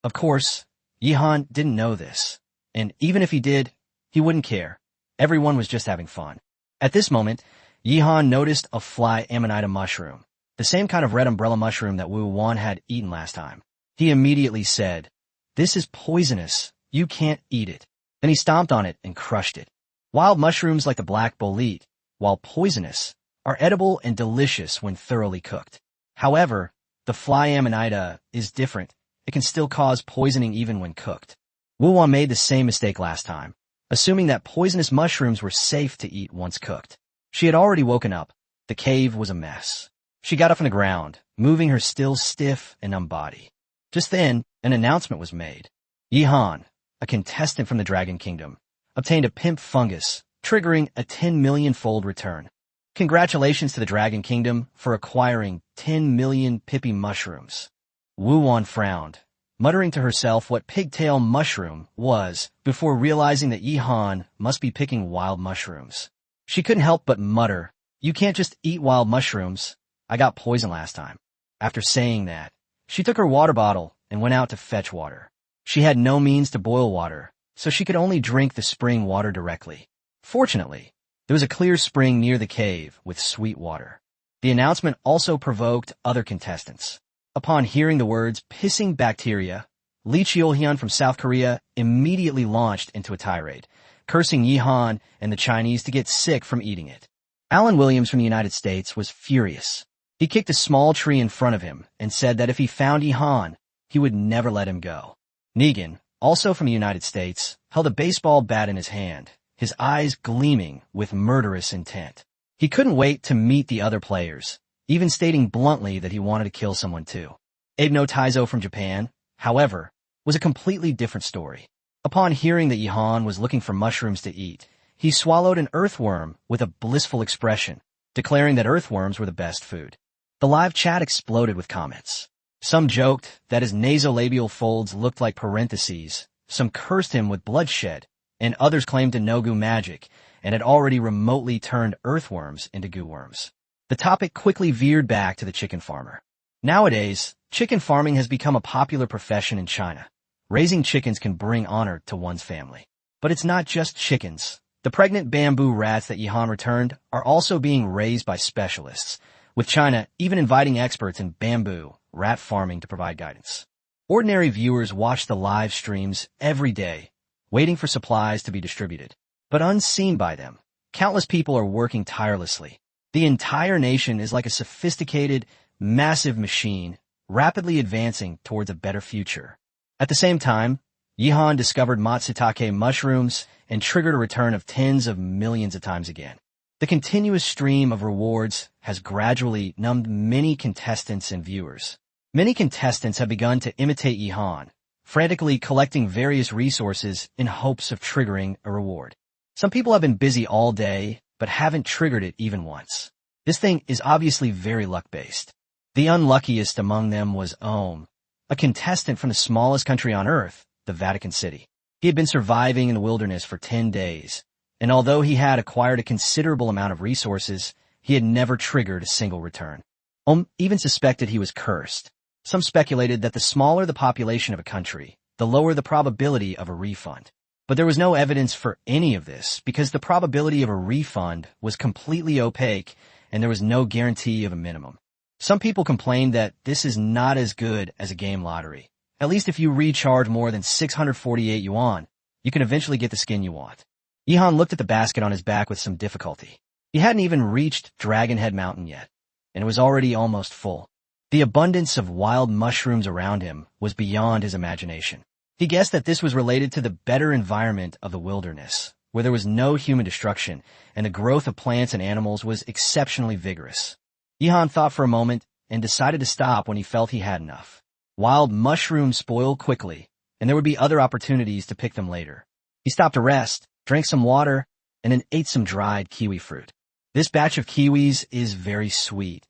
Of course, Yihan didn't know this, and even if he did, he wouldn't care. Everyone was just having fun. At this moment, Yihan noticed a fly amanita mushroom, the same kind of red umbrella mushroom that Wu Wan had eaten last time. He immediately said, "This is poisonous. You can't eat it." Then he stomped on it and crushed it. Wild mushrooms like the black bolete, while poisonous, are edible and delicious when thoroughly cooked. However, the fly amanita is different. It can still cause poisoning even when cooked. Wu Wan made the same mistake last time, assuming that poisonous mushrooms were safe to eat once cooked. She had already woken up. The cave was a mess. She got up from the ground, moving her still stiff and numb body. Just then, an announcement was made. Yihan, a contestant from the Dragon Kingdom, obtained a pimp fungus, triggering a 10,000,000-fold return. Congratulations to the Dragon Kingdom for acquiring 10,000,000 pippy mushrooms. Wu Wan frowned, muttering to herself what pigtail mushroom was before realizing that Yihan must be picking wild mushrooms. She couldn't help but mutter, "You can't just eat wild mushrooms. I got poison last time." After saying that, she took her water bottle and went out to fetch water. She had no means to boil water, so she could only drink the spring water directly. Fortunately, there was a clear spring near the cave with sweet water. The announcement also provoked other contestants. Upon hearing the words pissing bacteria, Lee Cheol-hyun from South Korea immediately launched into a tirade, cursing Yihan and the Chinese to get sick from eating it. Alan Williams from the United States was furious. He kicked a small tree in front of him and said that if he found Yihan, he would never let him go. Negan, also from the United States, held a baseball bat in his hand, his eyes gleaming with murderous intent. He couldn't wait to meet the other players, even stating bluntly that he wanted to kill someone too. Abe no Taizo from Japan, however, was a completely different story. Upon hearing that Yihan was looking for mushrooms to eat, he swallowed an earthworm with a blissful expression, declaring that earthworms were the best food. The live chat exploded with comments. Some joked that his nasolabial folds looked like parentheses, some cursed him with bloodshed, and others claimed to know goo magic and had already remotely turned earthworms into goo worms. The topic quickly veered back to the chicken farmer. Nowadays, chicken farming has become a popular profession in China. Raising chickens can bring honor to one's family. But it's not just chickens. The pregnant bamboo rats that Yihan returned are also being raised by specialists, with China even inviting experts in bamboo rat farming to provide guidance. Ordinary viewers watch the live streams every day, waiting for supplies to be distributed. But unseen by them, countless people are working tirelessly. The entire nation is like a sophisticated, massive machine, rapidly advancing towards a better future. At the same time, Yihan discovered matsutake mushrooms and triggered a return of tens of millions of times again. The continuous stream of rewards has gradually numbed many contestants and viewers. Many contestants have begun to imitate Yihan, frantically collecting various resources in hopes of triggering a reward. Some people have been busy all day, but haven't triggered it even once. This thing is obviously very luck-based. The unluckiest among them was Ohm, a contestant from the smallest country on Earth, the Vatican City. He had been surviving in the wilderness for 10 days, and although he had acquired a considerable amount of resources, he had never triggered a single return. Ohm even suspected he was cursed. Some speculated that the smaller the population of a country, the lower the probability of a refund. But there was no evidence for any of this because the probability of a refund was completely opaque and there was no guarantee of a minimum. Some people complained that this is not as good as a game lottery. At least if you recharge more than 648 yuan, you can eventually get the skin you want. Yihan looked at the basket on his back with some difficulty. He hadn't even reached Dragon Head Mountain yet, and it was already almost full. The abundance of wild mushrooms around him was beyond his imagination. He guessed that this was related to the better environment of the wilderness, where there was no human destruction, and the growth of plants and animals was exceptionally vigorous. Yihan thought for a moment and decided to stop when he felt he had enough. Wild mushrooms spoil quickly, and there would be other opportunities to pick them later. He stopped to rest, drank some water, and then ate some dried kiwi fruit. This batch of kiwis is very sweet,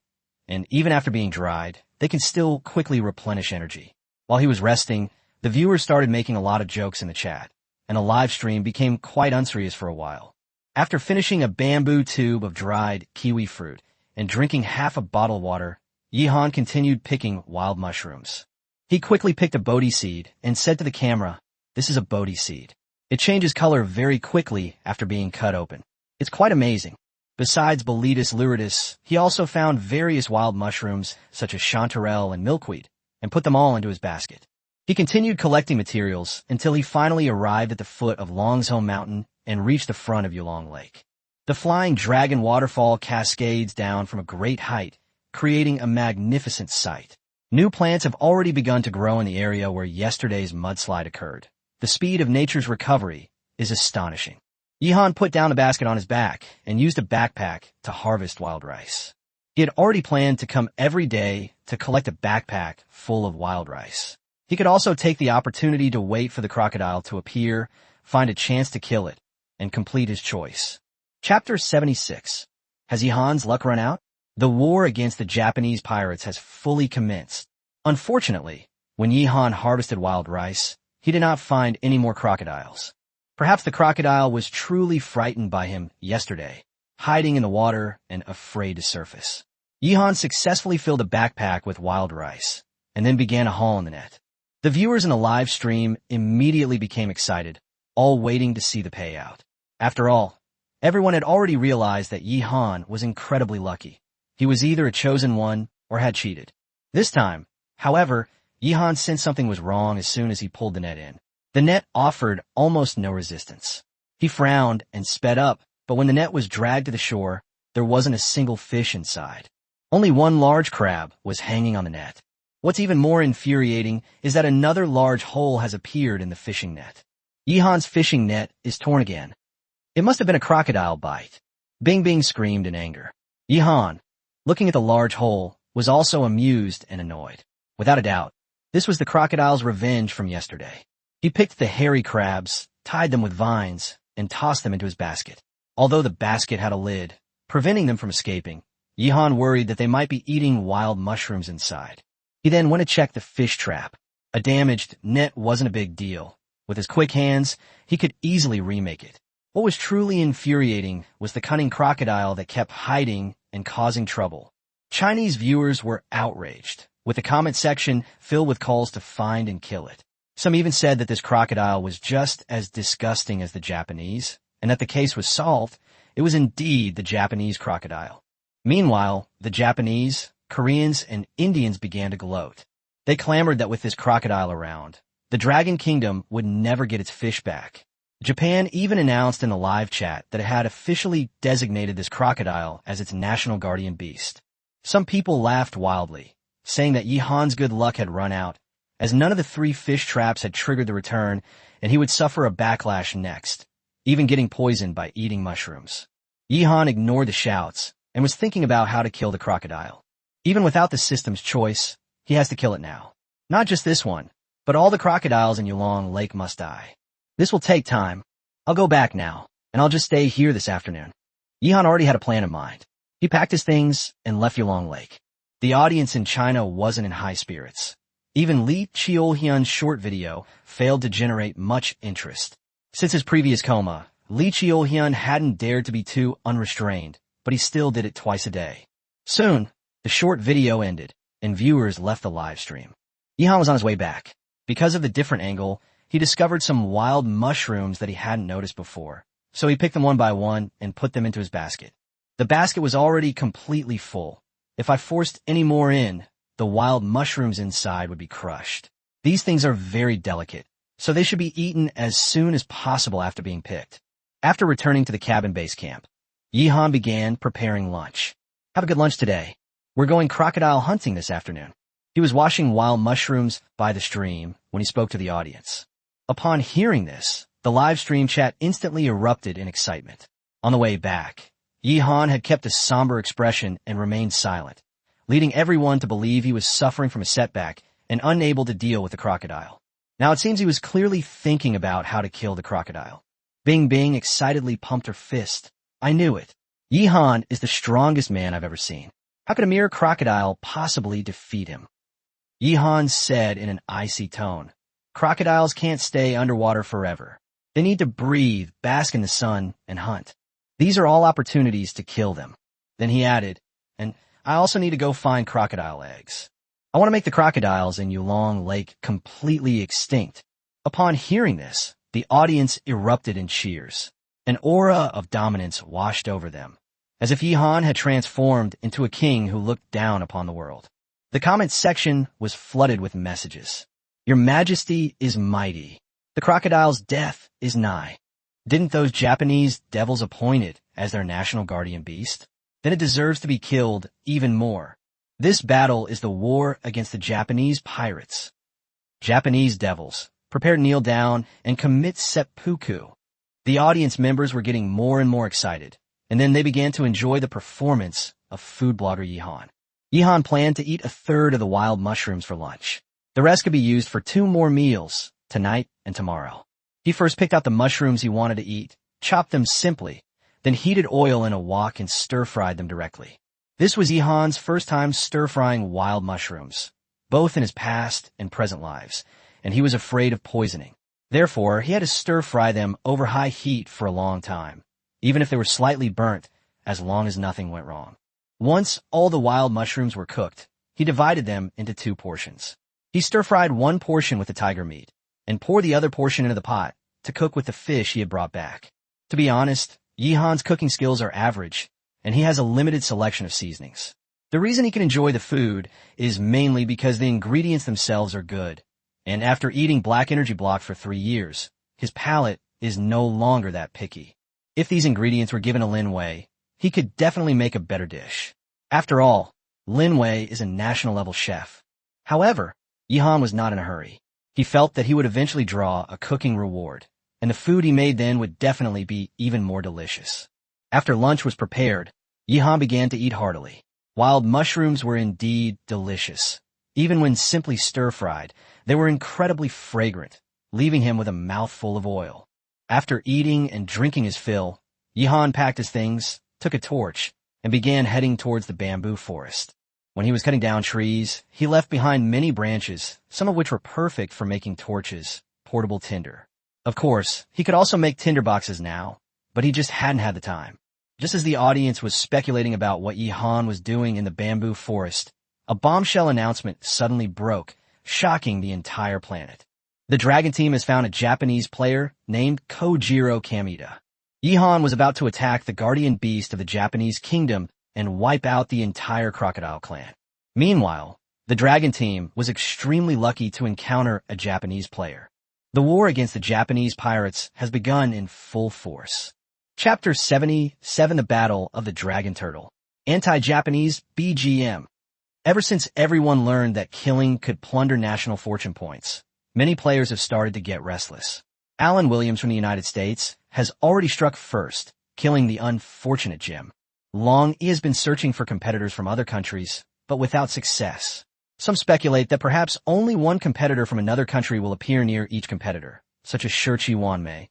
and even after being dried, they can still quickly replenish energy. While he was resting, the viewers started making a lot of jokes in the chat, and the live stream became quite unserious for a while. After finishing a bamboo tube of dried kiwi fruit and drinking half a bottle of water, Yihan continued picking wild mushrooms. He quickly picked a bodhi seed and said to the camera, "This is a bodhi seed. It changes color very quickly after being cut open. It's quite amazing." Besides Boletus luridus, he also found various wild mushrooms such as chanterelle and milkweed and put them all into his basket. He continued collecting materials until he finally arrived at the foot of Longzhou Mountain and reached the front of Yulong Lake. The flying dragon waterfall cascades down from a great height, creating a magnificent sight. New plants have already begun to grow in the area where yesterday's mudslide occurred. The speed of nature's recovery is astonishing. Yihan put down the basket on his back and used a backpack to harvest wild rice. He had already planned to come every day to collect a backpack full of wild rice. He could also take the opportunity to wait for the crocodile to appear, find a chance to kill it, and complete his choice. Chapter 76. Has Yihan's luck run out? The war against the Japanese pirates has fully commenced. Unfortunately, when Yihan harvested wild rice, he did not find any more crocodiles. Perhaps the crocodile was truly frightened by him yesterday, hiding in the water and afraid to surface. Yihan successfully filled a backpack with wild rice, and then began a haul in the net. The viewers in the live stream immediately became excited, all waiting to see the payout. After all, everyone had already realized that Yihan was incredibly lucky. He was either a chosen one or had cheated. This time, however, Yihan sensed something was wrong as soon as he pulled the net in. The net offered almost no resistance. He frowned and sped up, but when the net was dragged to the shore, there wasn't a single fish inside. Only one large crab was hanging on the net. What's even more infuriating is that another large hole has appeared in the fishing net. Yihan's fishing net is torn again. It must have been a crocodile bite. Bing Bing screamed in anger. Yihan, looking at the large hole, was also amused and annoyed. Without a doubt, this was the crocodile's revenge from yesterday. He picked the hairy crabs, tied them with vines, and tossed them into his basket. Although the basket had a lid, preventing them from escaping, Yihan worried that they might be eating wild mushrooms inside. He then went to check the fish trap. A damaged net wasn't a big deal. With his quick hands, he could easily remake it. What was truly infuriating was the cunning crocodile that kept hiding and causing trouble. Chinese viewers were outraged, with the comment section filled with calls to find and kill it. Some even said that this crocodile was just as disgusting as the Japanese, and that the case was solved. It was indeed the Japanese crocodile. Meanwhile, the Japanese, Koreans, and Indians began to gloat. They clamored that with this crocodile around, the Dragon Kingdom would never get its fish back. Japan even announced in the live chat that it had officially designated this crocodile as its national guardian beast. Some people laughed wildly, saying that Yihan's good luck had run out, as none of the 3 fish traps had triggered the return, and he would suffer a backlash next, even getting poisoned by eating mushrooms. Yihan ignored the shouts and was thinking about how to kill the crocodile. Even without the system's choice, he has to kill it now. Not just this one, but all the crocodiles in Yulong Lake must die. This will take time. I'll go back now, and I'll just stay here this afternoon. Yihan already had a plan in mind. He packed his things and left Yulong Lake. The audience in China wasn't in high spirits. Even Li Chiolhyun's short video failed to generate much interest. Since his previous coma, Li Chiolhyun hadn't dared to be too unrestrained, but he still did it twice a day. Soon, the short video ended, and viewers left the live stream. Yihan was on his way back. Because of the different angle, he discovered some wild mushrooms that he hadn't noticed before, so he picked them one by one and put them into his basket. The basket was already completely full. If I forced any more in, the wild mushrooms inside would be crushed. These things are very delicate, so they should be eaten as soon as possible after being picked. After returning to the cabin base camp, Yihan began preparing lunch. Have a good lunch today. We're going crocodile hunting this afternoon. He was washing wild mushrooms by the stream when he spoke to the audience. Upon hearing this, the live stream chat instantly erupted in excitement. On the way back, Yihan had kept a somber expression and remained silent, leading everyone to believe he was suffering from a setback and unable to deal with the crocodile. Now it seems he was clearly thinking about how to kill the crocodile. Bing Bing excitedly pumped her fist. I knew it. Yihan is the strongest man I've ever seen. How could a mere crocodile possibly defeat him? Yihan said in an icy tone, crocodiles can't stay underwater forever. They need to breathe, bask in the sun, and hunt. These are all opportunities to kill them. Then he added, and I also need to go find crocodile eggs. I want to make the crocodiles in Yulong Lake completely extinct. Upon hearing this, the audience erupted in cheers. An aura of dominance washed over them, as if Yihan had transformed into a king who looked down upon the world. The comments section was flooded with messages. Your Majesty is mighty. The crocodile's death is nigh. Didn't those Japanese devils appoint it as their national guardian beast? Then it deserves to be killed even more. This battle is the war against the Japanese pirates. Japanese devils, prepare to kneel down and commit seppuku. The audience members were getting more and more excited, and then they began to enjoy the performance of food blogger Yihan. Yihan planned to eat 1/3 of the wild mushrooms for lunch. The rest could be used for 2 more meals, tonight and tomorrow. He first picked out the mushrooms he wanted to eat, chopped them simply, then heated oil in a wok and stir-fried them directly. This was Yihan's first time stir-frying wild mushrooms, both in his past and present lives, and he was afraid of poisoning. Therefore, he had to stir-fry them over high heat for a long time, even if they were slightly burnt, as long as nothing went wrong. Once all the wild mushrooms were cooked, he divided them into 2 portions. He stir-fried 1 portion with the tiger meat, and poured the other portion into the pot to cook with the fish he had brought back. To be honest, Yihan's cooking skills are average, and he has a limited selection of seasonings. The reason he can enjoy the food is mainly because the ingredients themselves are good, and after eating Black Energy Block for 3 years, his palate is no longer that picky. If these ingredients were given to Lin Wei, he could definitely make a better dish. After all, Lin Wei is a national-level chef. However, Yihan was not in a hurry. He felt that he would eventually draw a cooking reward, and the food he made then would definitely be even more delicious. After lunch was prepared, Yihan began to eat heartily. Wild mushrooms were indeed delicious. Even when simply stir-fried, they were incredibly fragrant, leaving him with a mouthful of oil. After eating and drinking his fill, Yihan packed his things, took a torch, and began heading towards the bamboo forest. When he was cutting down trees, he left behind many branches, some of which were perfect for making torches, portable tinder. Of course, he could also make tinder boxes now, but he just hadn't had the time. Just as the audience was speculating about what Yihan was doing in the bamboo forest, a bombshell announcement suddenly broke, shocking the entire planet. The dragon team has found a Japanese player named Kojiro Kameda. Yihan was about to attack the guardian beast of the Japanese kingdom and wipe out the entire crocodile clan. Meanwhile, the dragon team was extremely lucky to encounter a Japanese player. The war against the Japanese pirates has begun in full force. Chapter 77: The Battle of the Dragon Turtle. Anti-Japanese BGM. Ever since everyone learned that killing could plunder national fortune points, many players have started to get restless. Alan Williams from the United States has already struck first, killing the unfortunate Jim. Long he has been searching for competitors from other countries, but without success. Some speculate that perhaps only one competitor from another country will appear near each competitor, such as Shirchi Wanmei,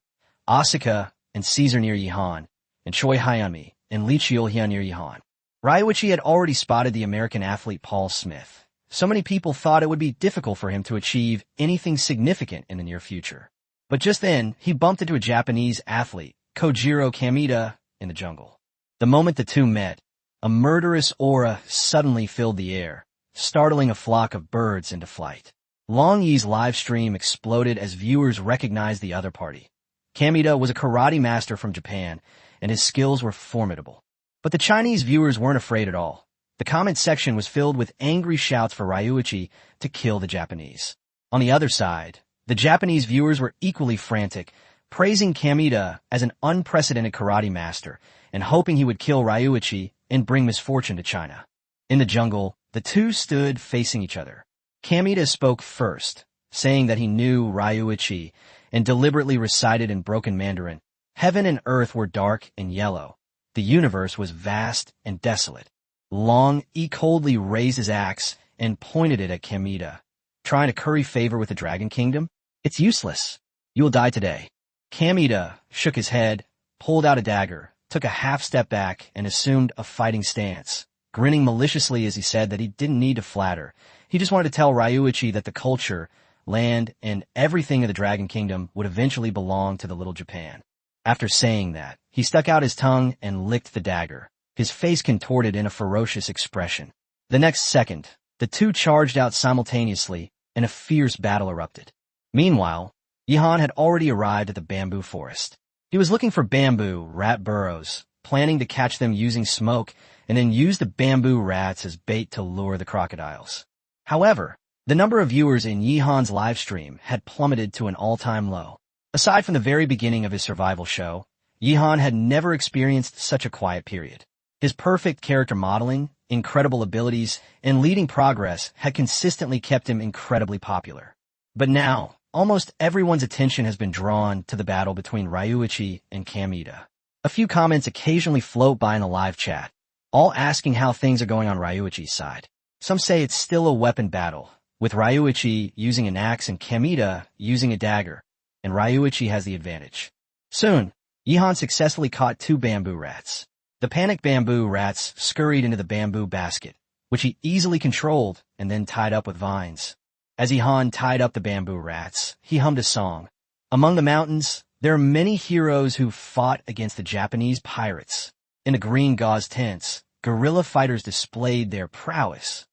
Asuka, and Caesar near Yihan, and Choi Hyunmi, and Lee Cheol-hyun near Yihan. Ryuichi had already spotted the American athlete Paul Smith. So many people thought it would be difficult for him to achieve anything significant in the near future. But just then, he bumped into a Japanese athlete, Kojiro Kameda, in the jungle. The moment the two met, a murderous aura suddenly filled the air, startling a flock of birds into flight. Long Yi's live stream exploded as viewers recognized the other party. Kameda was a karate master from Japan, and his skills were formidable. But the Chinese viewers weren't afraid at all. The comment section was filled with angry shouts for Ryuichi to kill the Japanese. On the other side, the Japanese viewers were equally frantic, praising Kameda as an unprecedented karate master and hoping he would kill Ryuichi and bring misfortune to China. In the jungle, the two stood facing each other. Kameda spoke first, saying that he knew Ryuichi, and deliberately recited in broken Mandarin, "Heaven and earth were dark and yellow. The universe was vast and desolate." Long Yi coldly raised his axe and pointed it at Kameda. Trying to curry favor with the Dragon Kingdom? It's useless. You will die today. Kameda shook his head, pulled out a dagger, took a half-step back, and assumed a fighting stance, grinning maliciously as he said that he didn't need to flatter. He just wanted to tell Ryuichi that the culture, land, and everything of the Dragon Kingdom would eventually belong to the little Japan. After saying that, he stuck out his tongue and licked the dagger, his face contorted in a ferocious expression. The next second, the two charged out simultaneously, and a fierce battle erupted. Meanwhile, Yihan had already arrived at the bamboo forest. He was looking for bamboo rat burrows, planning to catch them using smoke and then use the bamboo rats as bait to lure the crocodiles. However, the number of viewers in Yihan's live stream had plummeted to an all-time low. Aside from the very beginning of his survival show, Yihan had never experienced such a quiet period. His perfect character modeling, incredible abilities, and leading progress had consistently kept him incredibly popular. But now, almost everyone's attention has been drawn to the battle between Ryuichi and Kameda. A few comments occasionally float by in the live chat, all asking how things are going on Ryuichi's side. Some say it's still a weapon battle, with Ryuichi using an axe and Kameda using a dagger, and Ryuichi has the advantage. Soon, Yihan successfully caught two bamboo rats. The panicked bamboo rats scurried into the bamboo basket, which he easily controlled and then tied up with vines. As Yihan tied up the bamboo rats, he hummed a song. Among the mountains, there are many heroes who fought against the Japanese pirates. In the green gauze tents, guerrilla fighters displayed their prowess.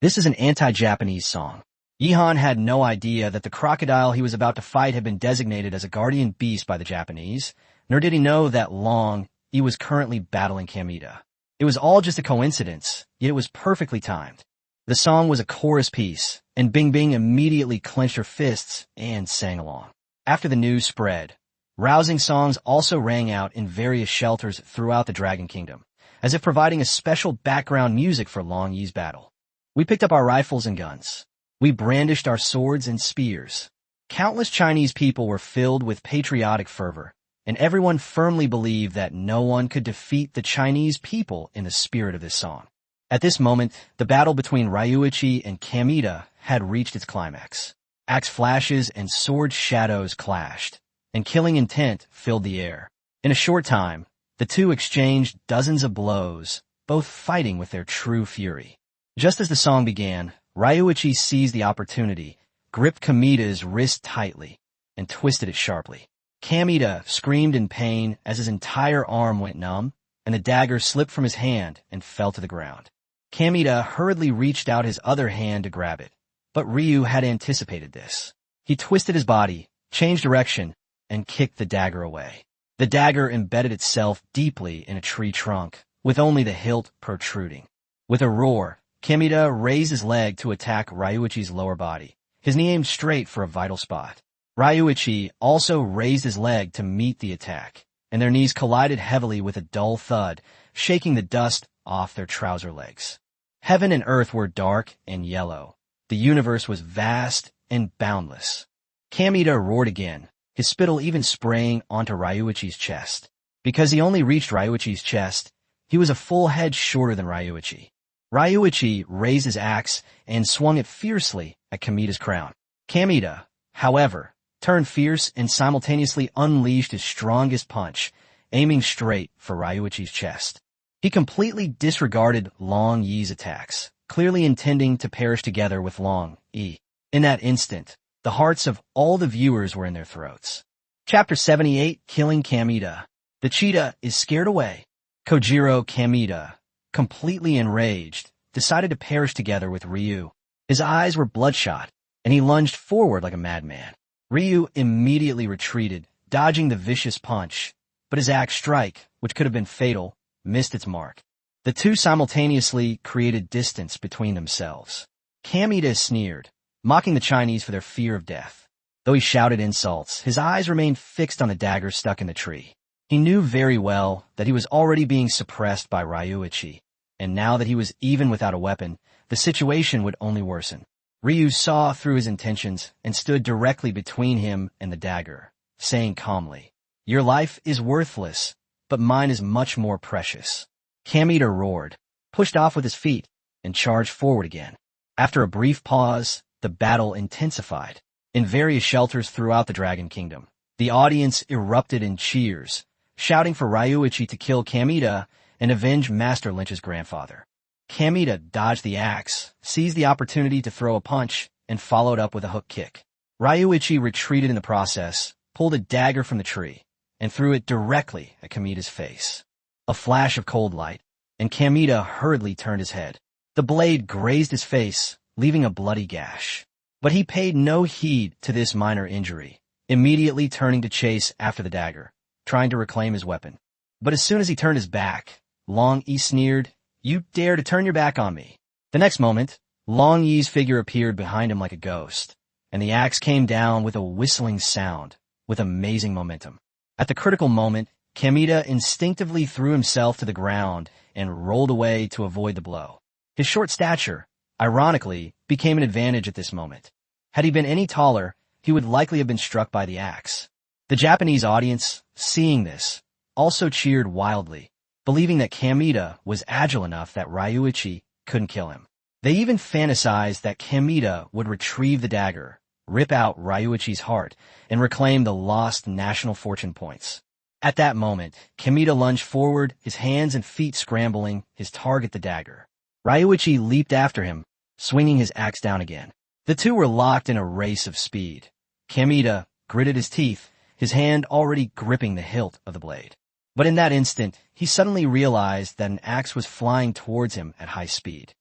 This is an anti-Japanese song. Yihan had no idea that the crocodile he was about to fight had been designated as a guardian beast by the Japanese, nor did he know that Long he was currently battling Kameda. It was all just a coincidence, yet it was perfectly timed. The song was a chorus piece, and Bing Bing immediately clenched her fists and sang along. After the news spread, rousing songs also rang out in various shelters throughout the Dragon Kingdom, as if providing a special background music for Long Yi's battle. We picked up our rifles and guns. We brandished our swords and spears. Countless Chinese people were filled with patriotic fervor, and everyone firmly believed that no one could defeat the Chinese people in the spirit of this song. At this moment, the battle between Ryuichi and Kameda had reached its climax. Axe flashes and sword shadows clashed, and killing intent filled the air. In a short time, the two exchanged dozens of blows, both fighting with their true fury. Just as the song began, Ryuichi seized the opportunity, gripped Kameda's wrist tightly, and twisted it sharply. Kameda screamed in pain as his entire arm went numb, and the dagger slipped from his hand and fell to the ground. Kameda hurriedly reached out his other hand to grab it, but Ryu had anticipated this. He twisted his body, changed direction, and kicked the dagger away. The dagger embedded itself deeply in a tree trunk, with only the hilt protruding. With a roar, Kamita raised his leg to attack Ryuichi's lower body, his knee aimed straight for a vital spot. Ryuichi also raised his leg to meet the attack, and their knees collided heavily with a dull thud, shaking the dust off their trouser legs. Heaven and earth were dark and yellow. The universe was vast and boundless. Kamita roared again, his spittle even spraying onto Ryuichi's chest. Because he only reached Ryuichi's chest, he was a full head shorter than Ryuichi. Ryuichi raised his axe and swung it fiercely at Kamita's crown. Kamita, however, turned fierce and simultaneously unleashed his strongest punch, aiming straight for Ryuichi's chest. He completely disregarded Long Yi's attacks, clearly intending to perish together with Long Yi. In that instant, the hearts of all the viewers were in their throats. Chapter 78, Killing Kamita. The cheetah is scared away. Kojiro Kamita, completely enraged, decided to perish together with Ryu. His eyes were bloodshot, and he lunged forward like a madman. Ryu immediately retreated, dodging the vicious punch, but his axe strike, which could have been fatal, missed its mark. The two simultaneously created distance between themselves. Kamita sneered, mocking the Chinese for their fear of death. Though he shouted insults, his eyes remained fixed on the dagger stuck in the tree. He knew very well that he was already being suppressed by Ryuichi, and now that he was even without a weapon, the situation would only worsen. Ryu saw through his intentions and stood directly between him and the dagger, saying calmly, "Your life is worthless, but mine is much more precious." Kamita roared, pushed off with his feet, and charged forward again. After a brief pause, the battle intensified. In various shelters throughout the Dragon Kingdom, the audience erupted in cheers, shouting for Ryuichi to kill Kamita and avenge Master Lynch's grandfather. Kamita dodged the axe, seized the opportunity to throw a punch, and followed up with a hook kick. Ryuichi retreated in the process, pulled a dagger from the tree, and threw it directly at Kamita's face. A flash of cold light, and Kamita hurriedly turned his head. The blade grazed his face, leaving a bloody gash. But he paid no heed to this minor injury, immediately turning to chase after the dagger, trying to reclaim his weapon. But as soon as he turned his back, Long Yi sneered, "You dare to turn your back on me." The next moment, Long Yi's figure appeared behind him like a ghost, and the axe came down with a whistling sound, with amazing momentum. At the critical moment, Kamita instinctively threw himself to the ground and rolled away to avoid the blow. His short stature, ironically, became an advantage at this moment. Had he been any taller, he would likely have been struck by the axe. The Japanese audience, seeing this, also cheered wildly, believing that Kamita was agile enough that Ryuichi couldn't kill him. They even fantasized that Kamita would retrieve the dagger, rip out Ryuichi's heart, and reclaim the lost national fortune points. At that moment, Kamita lunged forward, his hands and feet scrambling, his target the dagger. Ryuichi leaped after him, swinging his axe down again. The two were locked in a race of speed. Kamita gritted his teeth, his hand already gripping the hilt of the blade. But in that instant, he suddenly realized that an axe was flying towards him at high speed.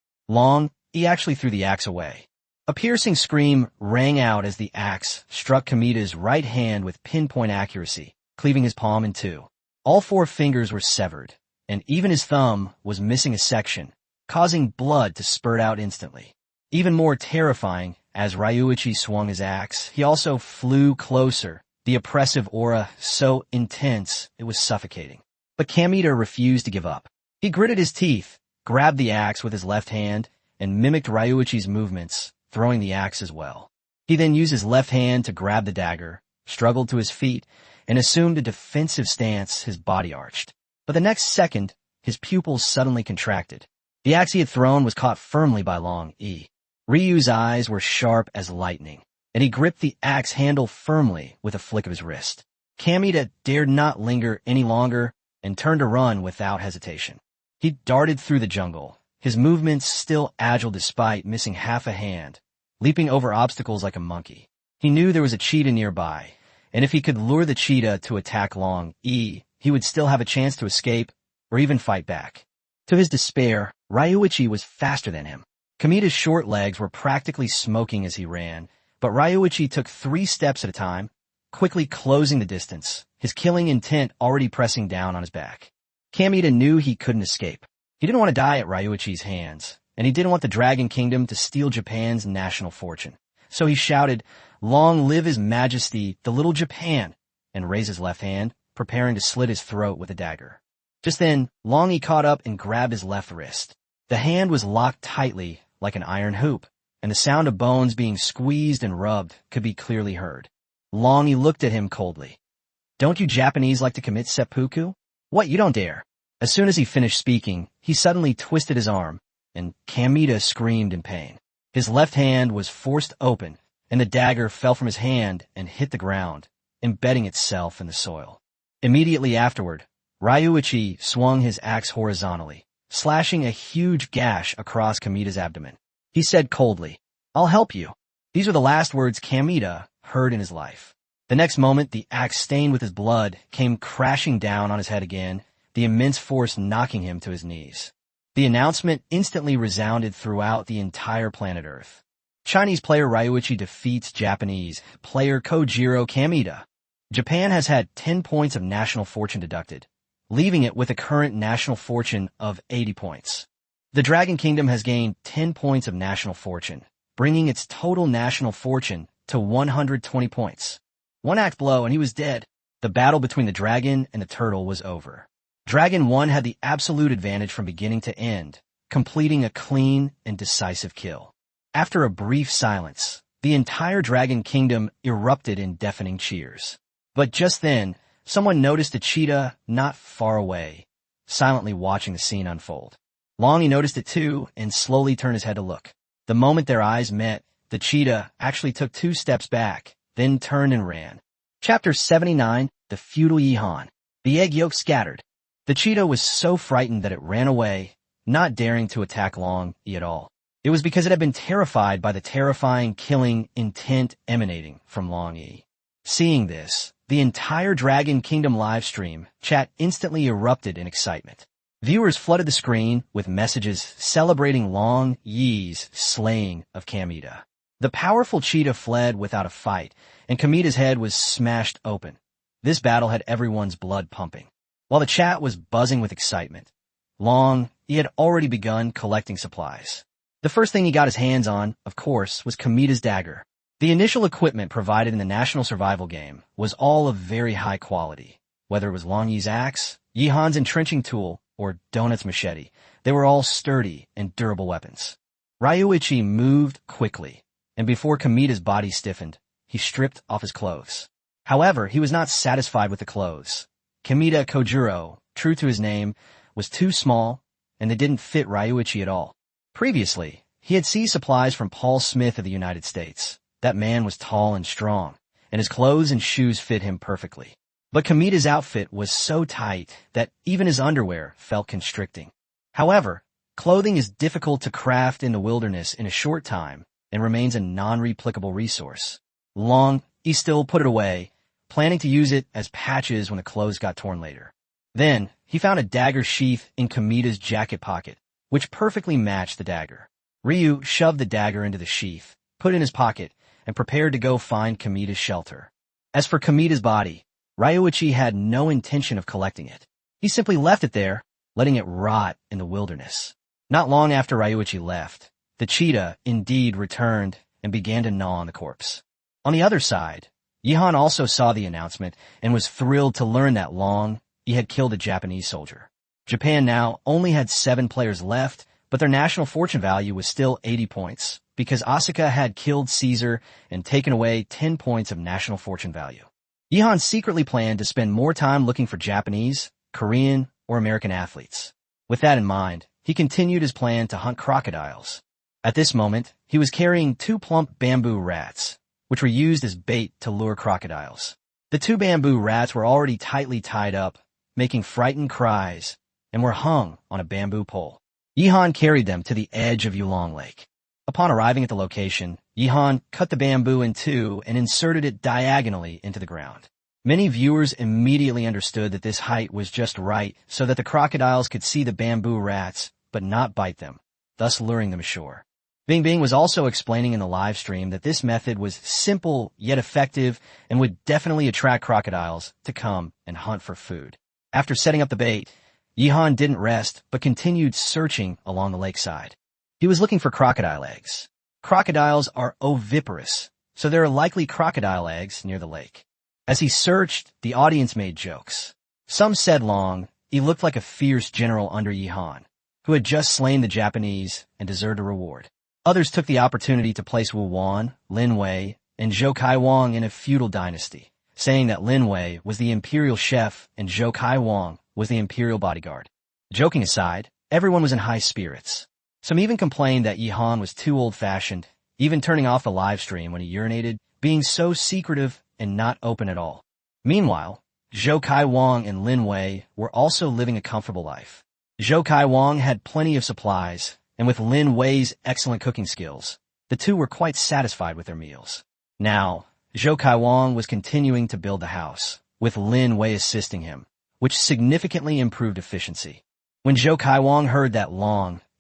He actually threw the axe away. A piercing scream rang out as the axe struck Kamita's right hand with pinpoint accuracy, cleaving his palm in two. All 4 fingers were severed, and even his thumb was missing a section, causing blood to spurt out instantly. Even more terrifying, as Ryuichi swung his axe, he also flew closer, the oppressive aura so intense it was suffocating. But Kamita refused to give up. He gritted his teeth, grabbed the axe with his left hand, and mimicked Ryuichi's movements, throwing the axe as well. He then used his left hand to grab the dagger, struggled to his feet, and assumed a defensive stance, his body arched. But the next second, his pupils suddenly contracted. The axe he had thrown was caught firmly by Long Yi. Ryu's eyes were sharp as lightning, and he gripped the axe handle firmly with a flick of his wrist. Kamita dared not linger any longer and turned to run without hesitation. He darted through the jungle, his movements still agile despite missing half a hand, leaping over obstacles like a monkey. He knew there was a cheetah nearby, and if he could lure the cheetah to attack Long Yi, he would still have a chance to escape or even fight back. To his despair, Ryuichi was faster than him. Kamita's short legs were practically smoking as he ran, But Ryuichi took 3 steps at a time, quickly closing the distance, his killing intent already pressing down on his back. Kamita knew he couldn't escape. He didn't want to die at Ryuichi's hands, and he didn't want the Dragon Kingdom to steal Japan's national fortune. So he shouted, "Long live His Majesty, the Little Japan," and raised his left hand, preparing to slit his throat with a dagger. Just then, Longi caught up and grabbed his left wrist. The hand was locked tightly, like an iron hoop, and the sound of bones being squeezed and rubbed could be clearly heard. Longi looked at him coldly. "Don't you Japanese like to commit seppuku? What, you don't dare?" As soon as he finished speaking, he suddenly twisted his arm, and Kamita screamed in pain. His left hand was forced open, and the dagger fell from his hand and hit the ground, embedding itself in the soil. Immediately afterward, Ryuichi swung his axe horizontally, slashing a huge gash across Kamita's abdomen. He said coldly, "I'll help you." These were the last words Kamita heard in his life. The next moment, the axe stained with his blood came crashing down on his head again, the immense force knocking him to his knees. The announcement instantly resounded throughout the entire planet Earth. Chinese player Ryuichi defeats Japanese player Kojiro Kamita. Japan has had 10 points of national fortune deducted, leaving it with a current national fortune of 80 points. The Dragon Kingdom has gained 10 points of national fortune, bringing its total national fortune to 120 points. One axe blow and he was dead. The battle between the dragon and the turtle was over. Dragon 1 had the absolute advantage from beginning to end, completing a clean and decisive kill. After a brief silence, the entire Dragon Kingdom erupted in deafening cheers. But just then, someone noticed a cheetah not far away, silently watching the scene unfold. Longi noticed it too and slowly turned his head to look. The moment their eyes met, the cheetah actually took 2 steps back, then turned and ran. Chapter 79, The Feudal Yihan. The egg yolk scattered. The cheetah was so frightened that it ran away, not daring to attack Longi at all. It was because it had been terrified by the terrifying killing intent emanating from Longi. Seeing this, the entire Dragon Kingdom livestream chat instantly erupted in excitement. Viewers flooded the screen with messages celebrating Longi's slaying of Kamita. The powerful cheetah fled without a fight, and Kamita's head was smashed open. This battle had everyone's blood pumping. While the chat was buzzing with excitement, he had already begun collecting supplies. The first thing he got his hands on, of course, was Kamita's dagger. The initial equipment provided in the National Survival game was all of very high quality. Whether it was Longi's axe, Yihan's entrenching tool, or Donut's machete, they were all sturdy and durable weapons. Ryuichi moved quickly, and before Kamita's body stiffened, he stripped off his clothes. However, he was not satisfied with the clothes. Kamita Kojiro, true to his name, was too small, and they didn't fit Ryuichi at all. Previously, he had seized supplies from Paul Smith of the United States. That man was tall and strong, and his clothes and shoes fit him perfectly. But Kamita's outfit was so tight that even his underwear felt constricting. However, clothing is difficult to craft in the wilderness in a short time and remains a non-replicable resource. He still put it away, planning to use it as patches when the clothes got torn later. Then, he found a dagger sheath in Kamita's jacket pocket, which perfectly matched the dagger. Ryu shoved the dagger into the sheath, put it in his pocket, and prepared to go find Kamita's shelter. As for Kamita's body, Ryuichi had no intention of collecting it. He simply left it there, letting it rot in the wilderness. Not long after Ryuichi left, the cheetah indeed returned and began to gnaw on the corpse. On the other side, Yihan also saw the announcement and was thrilled to learn that he had killed a Japanese soldier. Japan now only had 7 players left, but their national fortune value was still 80 points, because Asuka had killed Caesar and taken away 10 points of national fortune value. Yihan secretly planned to spend more time looking for Japanese, Korean, or American athletes. With that in mind, he continued his plan to hunt crocodiles. At this moment, he was carrying 2 plump bamboo rats, which were used as bait to lure crocodiles. The 2 bamboo rats were already tightly tied up, making frightened cries, and were hung on a bamboo pole. Yihan carried them to the edge of Yulong Lake. Upon arriving at the location, Yihan cut the bamboo in 2 and inserted it diagonally into the ground. Many viewers immediately understood that this height was just right so that the crocodiles could see the bamboo rats but not bite them, thus luring them ashore. Bing Bing was also explaining in the live stream that this method was simple yet effective and would definitely attract crocodiles to come and hunt for food. After setting up the bait, Yihan didn't rest but continued searching along the lakeside. He was looking for crocodile eggs. Crocodiles are oviparous, so there are likely crocodile eggs near the lake. As he searched, the audience made jokes. Some said he looked like a fierce general under Yihan, who had just slain the Japanese and deserved a reward. Others took the opportunity to place Wu Wan, Lin Wei, and Zhou Kai Wang in a feudal dynasty, saying that Lin Wei was the imperial chef and Zhou Kai Wang was the imperial bodyguard. Joking aside, everyone was in high spirits. Some even complained that Yihan was too old-fashioned, even turning off the live stream when he urinated, being so secretive and not open at all. Meanwhile, Zhou Kai Wang and Lin Wei were also living a comfortable life. Zhou Kai Wang had plenty of supplies, and with Lin Wei's excellent cooking skills, the two were quite satisfied with their meals. Now, Zhou Kai Wang was continuing to build the house, with Lin Wei assisting him, which significantly improved efficiency. When Zhou Kai Wang heard that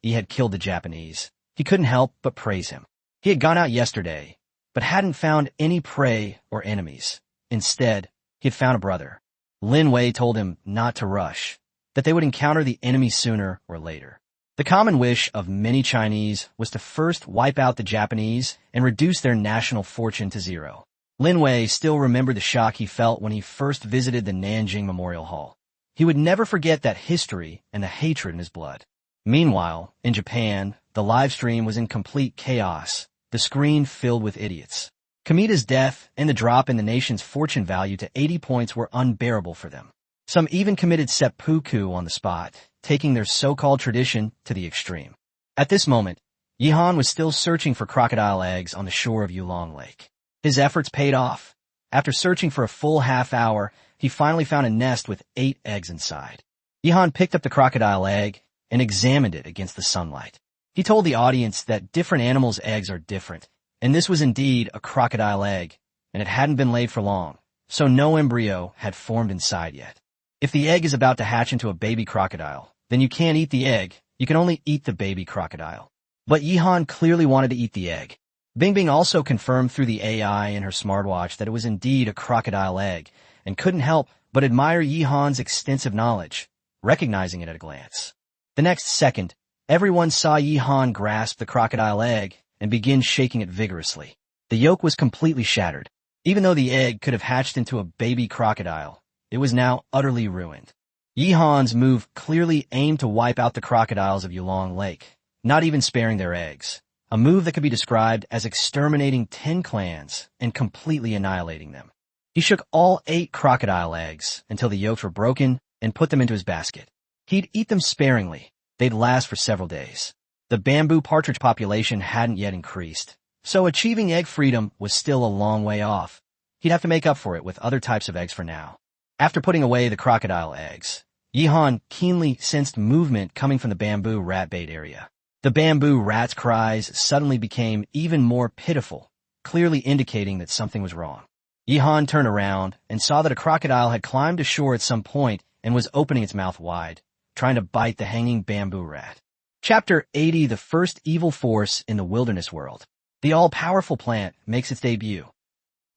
he had killed the Japanese, he couldn't help but praise him. He had gone out yesterday, but hadn't found any prey or enemies. Instead, he had found a brother. Lin Wei told him not to rush, that they would encounter the enemy sooner or later. The common wish of many Chinese was to first wipe out the Japanese and reduce their national fortune to zero. Lin Wei still remembered the shock he felt when he first visited the Nanjing Memorial Hall. He would never forget that history and the hatred in his blood. Meanwhile, in Japan, the live stream was in complete chaos, the screen filled with idiots. Kamida's death and the drop in the nation's fortune value to 80 points were unbearable for them. Some even committed seppuku on the spot, taking their so-called tradition to the extreme. At this moment, Yihan was still searching for crocodile eggs on the shore of Yulong Lake. His efforts paid off. After searching for a full half hour, he finally found a nest with 8 eggs inside. Yihan picked up the crocodile egg and examined it against the sunlight. He told the audience that different animals' eggs are different, and this was indeed a crocodile egg, and it hadn't been laid for long, so no embryo had formed inside yet. If the egg is about to hatch into a baby crocodile, then you can't eat the egg, you can only eat the baby crocodile. But Yihan clearly wanted to eat the egg. Bing Bing also confirmed through the AI in her smartwatch that it was indeed a crocodile egg, and couldn't help but admire Yihan's extensive knowledge, recognizing it at a glance. The next second, everyone saw Yihan grasp the crocodile egg and begin shaking it vigorously. The yolk was completely shattered. Even though the egg could have hatched into a baby crocodile, it was now utterly ruined. Yihan's move clearly aimed to wipe out the crocodiles of Yulong Lake, not even sparing their eggs. A move that could be described as exterminating 10 clans and completely annihilating them. He shook all 8 crocodile eggs until the yolks were broken and put them into his basket. He'd eat them sparingly. They'd last for several days. The bamboo partridge population hadn't yet increased, so achieving egg freedom was still a long way off. He'd have to make up for it with other types of eggs for now. After putting away the crocodile eggs, Yihan keenly sensed movement coming from the bamboo rat bait area. The bamboo rat's cries suddenly became even more pitiful, clearly indicating that something was wrong. Yihan turned around and saw that a crocodile had climbed ashore at some point and was opening its mouth wide, trying to bite the hanging bamboo rat. Chapter 80, The First Evil Force in the Wilderness World. The all-powerful plant makes its debut.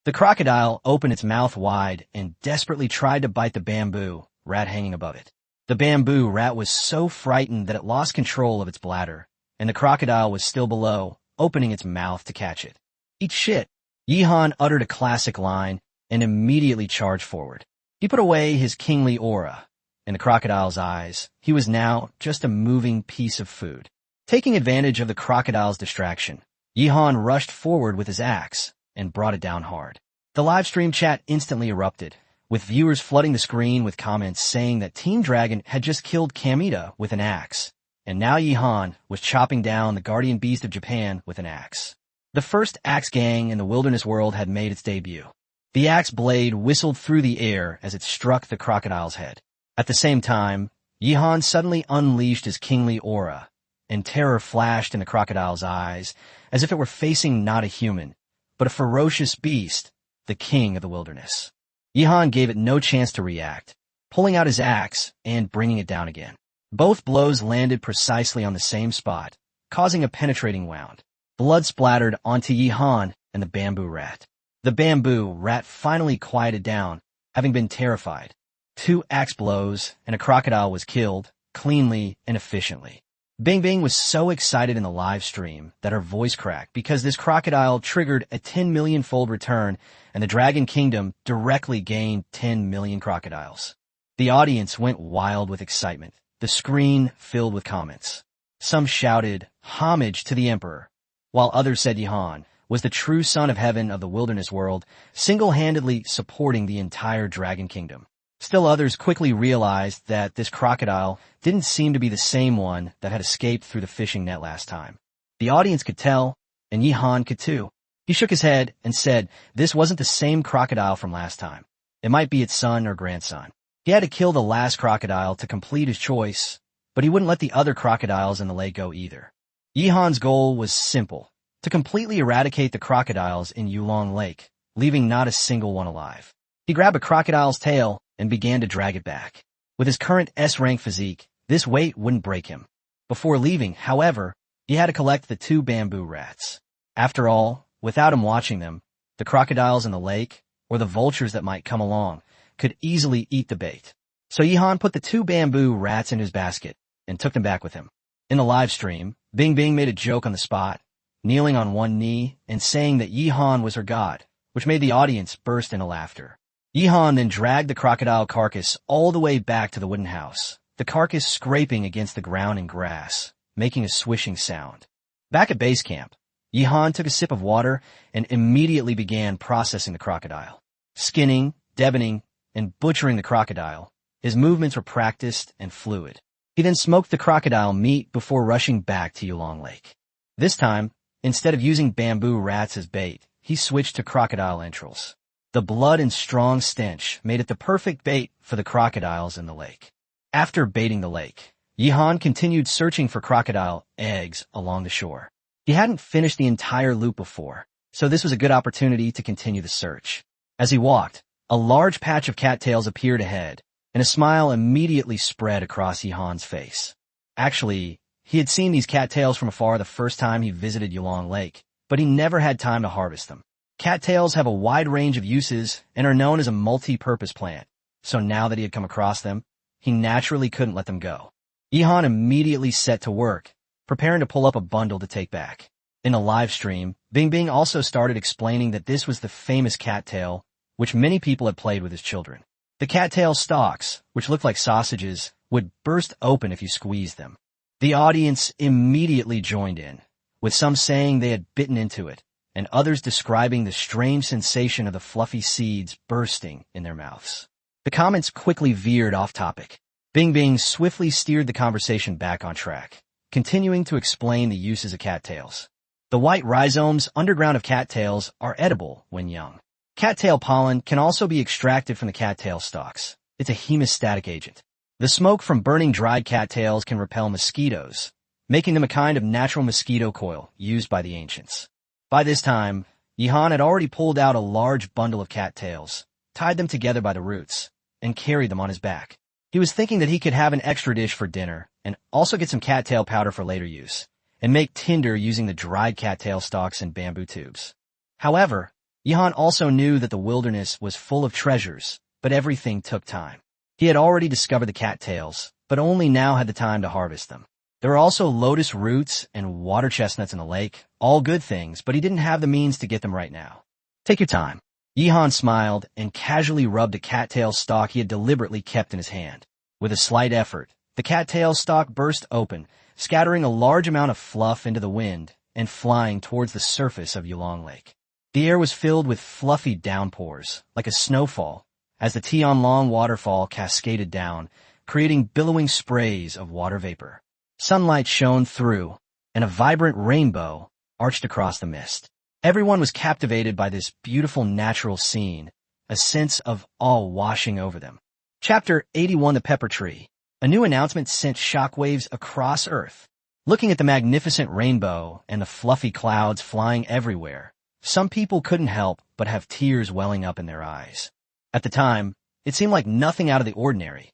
The crocodile opened its mouth wide and desperately tried to bite the bamboo rat hanging above it. The bamboo rat was so frightened that it lost control of its bladder, and the crocodile was still below, opening its mouth to catch it. Eat shit! Yihan uttered a classic line and immediately charged forward. He put away his kingly aura. In the crocodile's eyes, he was now just a moving piece of food. Taking advantage of the crocodile's distraction, Yihan rushed forward with his axe and brought it down hard. The livestream chat instantly erupted, with viewers flooding the screen with comments saying that Team Dragon had just killed Kamita with an axe, and now Yihan was chopping down the guardian beast of Japan with an axe. The first axe gang in the wilderness world had made its debut. The axe blade whistled through the air as it struck the crocodile's head. At the same time, Yihan suddenly unleashed his kingly aura, and terror flashed in the crocodile's eyes, as if it were facing not a human, but a ferocious beast, the king of the wilderness. Yihan gave it no chance to react, pulling out his axe and bringing it down again. Both blows landed precisely on the same spot, causing a penetrating wound. Blood splattered onto Yihan and the bamboo rat. The bamboo rat finally quieted down, having been terrified. 2 axe blows, and a crocodile was killed, cleanly and efficiently. Bing Bing was so excited in the live stream that her voice cracked because this crocodile triggered a 10 million-fold return, and the Dragon Kingdom directly gained 10 million crocodiles. The audience went wild with excitement, the screen filled with comments. Some shouted, "Homage to the Emperor," while others said Yihan was the true son of heaven of the wilderness world, single-handedly supporting the entire Dragon Kingdom. Still others quickly realized that this crocodile didn't seem to be the same one that had escaped through the fishing net last time. The audience could tell, and Yihan could too. He shook his head and said this wasn't the same crocodile from last time. It might be its son or grandson. He had to kill the last crocodile to complete his choice, but he wouldn't let the other crocodiles in the lake go either. Yihan's goal was simple, to completely eradicate the crocodiles in Yulong Lake, leaving not a single one alive. He grabbed a crocodile's tail and began to drag it back. With his current S-rank physique, this weight wouldn't break him. Before leaving, however, he had to collect the 2 bamboo rats. After all, without him watching them, the crocodiles in the lake, or the vultures that might come along, could easily eat the bait. So Yihan put the 2 bamboo rats in his basket and took them back with him. In the live stream, Bing Bing made a joke on the spot, kneeling on one knee and saying that Yihan was her god, which made the audience burst into laughter. Yihan then dragged the crocodile carcass all the way back to the wooden house, the carcass scraping against the ground and grass, making a swishing sound. Back at base camp, Yihan took a sip of water and immediately began processing the crocodile. Skinning, deboning, and butchering the crocodile, his movements were practiced and fluid. He then smoked the crocodile meat before rushing back to Yulong Lake. This time, instead of using bamboo rats as bait, he switched to crocodile entrails. The blood and strong stench made it the perfect bait for the crocodiles in the lake. After baiting the lake, Yihan continued searching for crocodile eggs along the shore. He hadn't finished the entire loop before, so this was a good opportunity to continue the search. As he walked, a large patch of cattails appeared ahead, and a smile immediately spread across Yihan's face. Actually, he had seen these cattails from afar the first time he visited Yulong Lake, but he never had time to harvest them. Cattails have a wide range of uses and are known as a multi-purpose plant, so now that he had come across them, he naturally couldn't let them go. Yihan immediately set to work, preparing to pull up a bundle to take back. In a live stream, Bing Bing also started explaining that this was the famous cattail, which many people had played with as children. The cattail stalks, which looked like sausages, would burst open if you squeezed them. The audience immediately joined in, with some saying they had bitten into it, and others describing the strange sensation of the fluffy seeds bursting in their mouths. The comments quickly veered off topic. Bing Bing swiftly steered the conversation back on track, continuing to explain the uses of cattails. The white rhizomes underground of cattails are edible when young. Cattail pollen can also be extracted from the cattail stalks. It's a hemostatic agent. The smoke from burning dried cattails can repel mosquitoes, making them a kind of natural mosquito coil used by the ancients. By this time, Yihan had already pulled out a large bundle of cattails, tied them together by the roots, and carried them on his back. He was thinking that he could have an extra dish for dinner and also get some cattail powder for later use, and make tinder using the dried cattail stalks and bamboo tubes. However, Yihan also knew that the wilderness was full of treasures, but everything took time. He had already discovered the cattails, but only now had the time to harvest them. There were also lotus roots and water chestnuts in the lake, all good things, but he didn't have the means to get them right now. Take your time. Yihan smiled and casually rubbed a cattail stalk he had deliberately kept in his hand. With a slight effort, the cattail stalk burst open, scattering a large amount of fluff into the wind and flying towards the surface of Yulong Lake. The air was filled with fluffy downpours, like a snowfall, as the Tianlong waterfall cascaded down, creating billowing sprays of water vapor. Sunlight shone through, and a vibrant rainbow arched across the mist. Everyone was captivated by this beautiful natural scene, a sense of awe washing over them. Chapter 81: The Pepper Tree. A new announcement sent shockwaves across Earth. Looking at the magnificent rainbow and the fluffy clouds flying everywhere, some people couldn't help but have tears welling up in their eyes. At the time, it seemed like nothing out of the ordinary.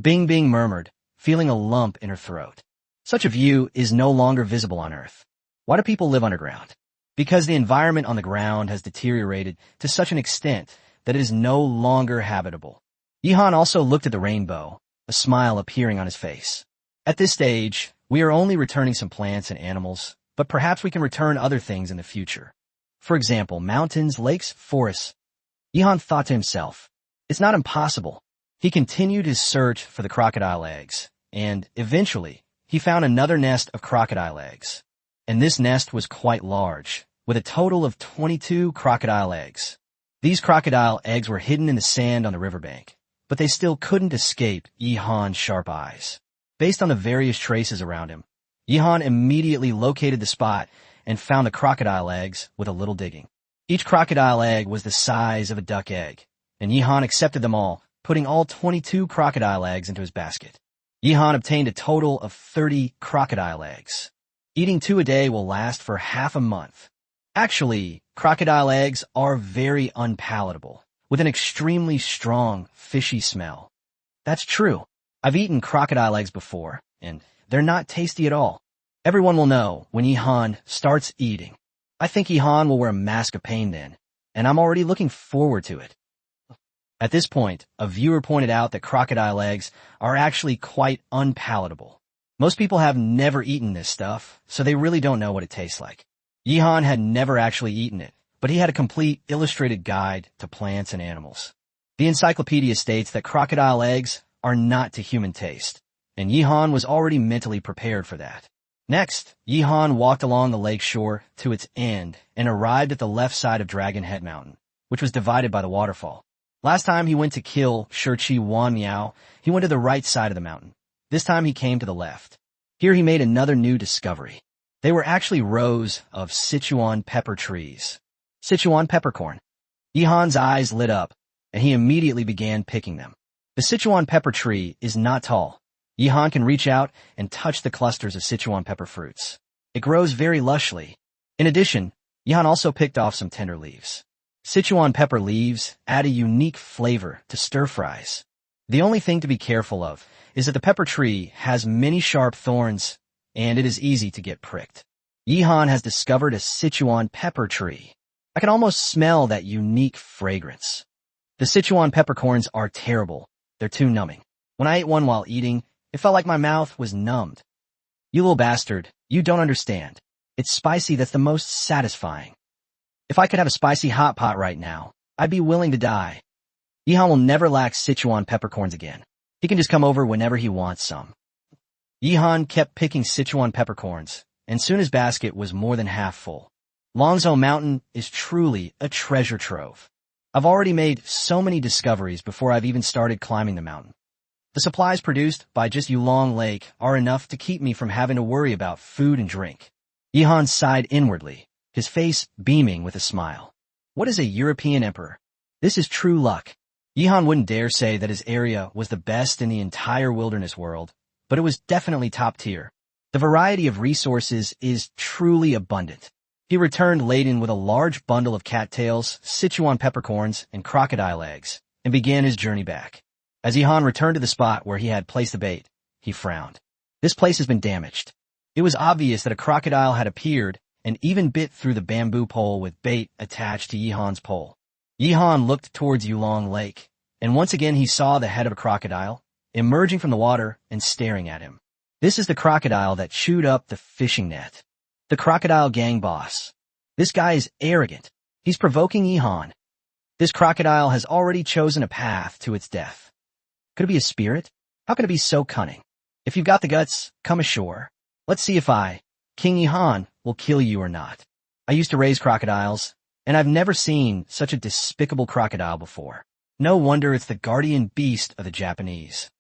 Bing Bing murmured, feeling a lump in her throat. Such a view is no longer visible on Earth. Why do people live underground? Because the environment on the ground has deteriorated to such an extent that it is no longer habitable. Yihan also looked at the rainbow, a smile appearing on his face. At this stage, we are only returning some plants and animals, but perhaps we can return other things in the future. For example, mountains, lakes, forests. Yihan thought to himself, it's not impossible. He continued his search for the crocodile eggs, and eventually, he found another nest of crocodile eggs. And this nest was quite large, with a total of 22 crocodile eggs. These crocodile eggs were hidden in the sand on the riverbank, but they still couldn't escape Yihan's sharp eyes. Based on the various traces around him, Yihan immediately located the spot and found the crocodile eggs with a little digging. Each crocodile egg was the size of a duck egg, and Yihan accepted them all, putting all 22 crocodile eggs into his basket. Yihan obtained a total of 30 crocodile eggs. Eating 2 a day will last for half a month. Actually, crocodile eggs are very unpalatable, with an extremely strong, fishy smell. That's true. I've eaten crocodile eggs before, and they're not tasty at all. Everyone will know when Yihan starts eating. I think Yihan will wear a mask of pain then, and I'm already looking forward to it. At this point, a viewer pointed out that crocodile eggs are actually quite unpalatable. Most people have never eaten this stuff, so they really don't know what it tastes like. Yihan had never actually eaten it, but he had a complete illustrated guide to plants and animals. The encyclopedia states that crocodile eggs are not to human taste, and Yihan was already mentally prepared for that. Next, Yihan walked along the lake shore to its end and arrived at the left side of Dragon Head Mountain, which was divided by the waterfall. Last time he went to kill Shirchi Wan Miao, he went to the right side of the mountain. This time he came to the left. Here he made another new discovery. They were actually rows of Sichuan pepper trees. Sichuan peppercorn. Yihan's eyes lit up, and he immediately began picking them. The Sichuan pepper tree is not tall. Yihan can reach out and touch the clusters of Sichuan pepper fruits. It grows very lushly. In addition, Yihan also picked off some tender leaves. Sichuan pepper leaves add a unique flavor to stir-fries. The only thing to be careful of is that the pepper tree has many sharp thorns, and it is easy to get pricked. Yihan has discovered a Sichuan pepper tree. I can almost smell that unique fragrance. The Sichuan peppercorns are terrible. They're too numbing. When I ate one while eating, it felt like my mouth was numbed. You little bastard, you don't understand. It's spicy that's the most satisfying. If I could have a spicy hot pot right now, I'd be willing to die. Yihan will never lack Sichuan peppercorns again. He can just come over whenever he wants some. Yihan kept picking Sichuan peppercorns, and soon his basket was more than half full. Longzhou Mountain is truly a treasure trove. I've already made so many discoveries before I've even started climbing the mountain. The supplies produced by just Yulong Lake are enough to keep me from having to worry about food and drink. Yihan sighed inwardly, his face beaming with a smile. What is a European emperor? This is true luck. Yihan wouldn't dare say that his area was the best in the entire wilderness world, but it was definitely top tier. The variety of resources is truly abundant. He returned laden with a large bundle of cattails, Sichuan peppercorns, and crocodile eggs, and began his journey back. As Yihan returned to the spot where he had placed the bait, he frowned. This place has been damaged. It was obvious that a crocodile had appeared and even bit through the bamboo pole with bait attached to Yihan's pole. Yihan looked towards Yulong Lake, and once again he saw the head of a crocodile, emerging from the water and staring at him. This is the crocodile that chewed up the fishing net. The crocodile gang boss. This guy is arrogant. He's provoking Yihan. This crocodile has already chosen a path to its death. Could it be a spirit? How can it be so cunning? If you've got the guts, come ashore. Let's see if King Yihan, will kill you or not. I used to raise crocodiles, and I've never seen such a despicable crocodile before. No wonder it's the guardian beast of the Japanese.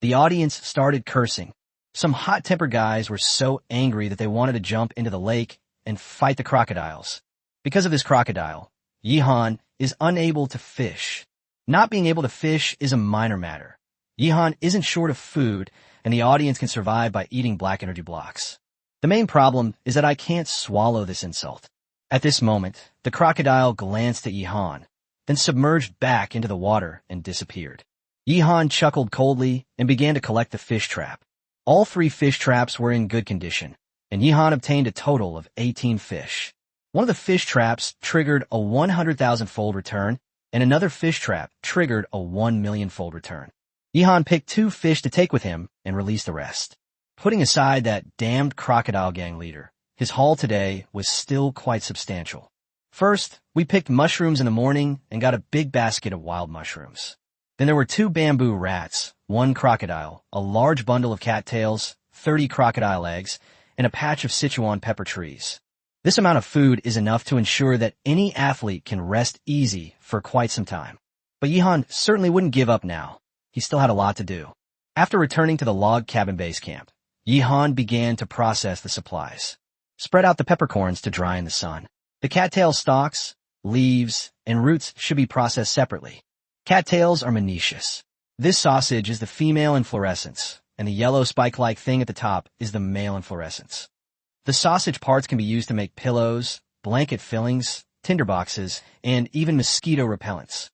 The audience started cursing. Some hot-tempered guys were so angry that they wanted to jump into the lake and fight the crocodiles. Because of this crocodile, Yihan is unable to fish. Not being able to fish is a minor matter. Yihan isn't short of food, and the audience can survive by eating black energy blocks. The main problem is that I can't swallow this insult. At this moment, the crocodile glanced at Yihan, then submerged back into the water and disappeared. Yihan chuckled coldly and began to collect the fish trap. All 3 fish traps were in good condition. and Yihan obtained a total of 18 fish. One of the fish traps triggered a 100,000-fold return, and another fish trap triggered a 1,000,000-fold return. Yihan picked 2 fish to take with him and released the rest. Putting aside that damned crocodile gang leader, his haul today was still quite substantial. First, we picked mushrooms in the morning and got a big basket of wild mushrooms. Then there were 2 bamboo rats, 1 crocodile, a large bundle of cattails, 30 crocodile eggs, and a patch of Sichuan pepper trees. This amount of food is enough to ensure that any athlete can rest easy for quite some time. But Yihan certainly wouldn't give up now. He still had a lot to do. After returning to the log cabin base camp, Yihan began to process the supplies. Spread out the peppercorns to dry in the sun. The cattail stalks, leaves, and roots should be processed separately. Cattails are monoecious. This sausage is the female inflorescence, and the yellow spike-like thing at the top is the male inflorescence. The sausage parts can be used to make pillows, blanket fillings, tinderboxes, and even mosquito repellents.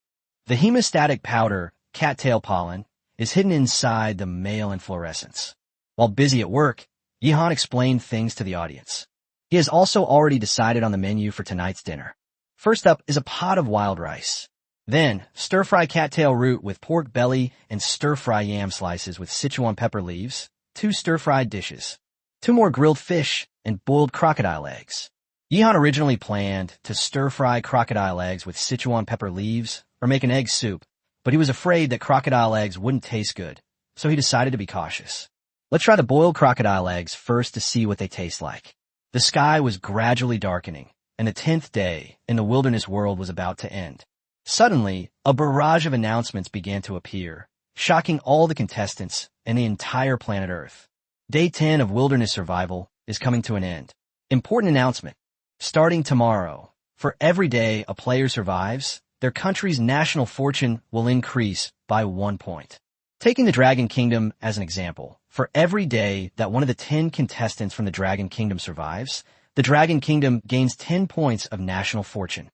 The hemostatic powder, cattail pollen, is hidden inside the male inflorescence. While busy at work, Yihan explained things to the audience. He has also already decided on the menu for tonight's dinner. First up is a pot of wild rice. Then, stir-fry cattail root with pork belly and stir-fry yam slices with Sichuan pepper leaves, 2 stir-fried dishes, 2 more grilled fish, and boiled crocodile eggs. Yihan originally planned to stir-fry crocodile eggs with Sichuan pepper leaves or make an egg soup, but he was afraid that crocodile eggs wouldn't taste good, so he decided to be cautious. Let's try the boiled crocodile eggs first to see what they taste like. The sky was gradually darkening, and the 10th day in the wilderness world was about to end. Suddenly, a barrage of announcements began to appear, shocking all the contestants and the entire planet Earth. Day 10 of wilderness survival is coming to an end. Important announcement. Starting tomorrow, for every day a player survives, their country's national fortune will increase by 1 point. Taking the Dragon Kingdom as an example, for every day that one of the 10 contestants from the Dragon Kingdom survives, the Dragon Kingdom gains 10 points of national fortune.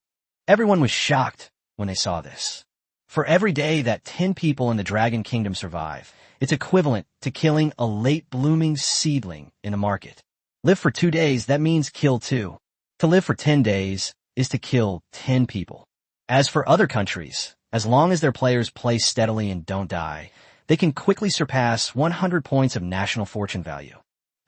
Everyone was shocked when they saw this. For every day that 10 people in the Dragon Kingdom survive, it's equivalent to killing a late-blooming seedling in a market. Live for 2 days, that means kill 2. To live for 10 days is to kill 10 people. As for other countries, as long as their players play steadily and don't die, they can quickly surpass 100 points of national fortune value.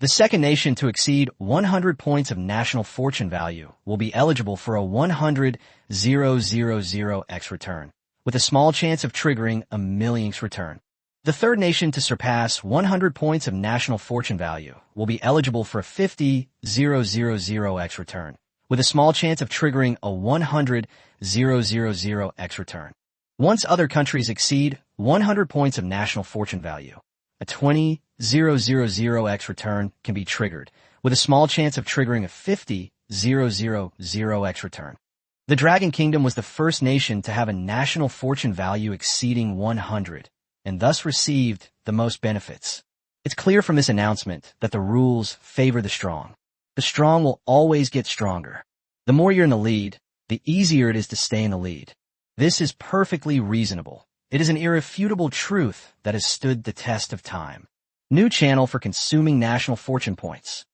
The second nation to exceed 100 points of national fortune value will be eligible for a 100,000x return, with a small chance of triggering a millionx return. The third nation to surpass 100 points of national fortune value will be eligible for a 50,000x return, with a small chance of triggering a 100,000x return. Once other countries exceed 100 points of national fortune value, a 20,000x return can be triggered, with a small chance of triggering a 50,000x return. The Dragon Kingdom was the first nation to have a national fortune value exceeding 100, and thus received the most benefits. It's clear from this announcement that the rules favor the strong. The strong will always get stronger. The more you're in the lead, the easier it is to stay in the lead. This is perfectly reasonable. It is an irrefutable truth that has stood the test of time. New channel for consuming national fortune points.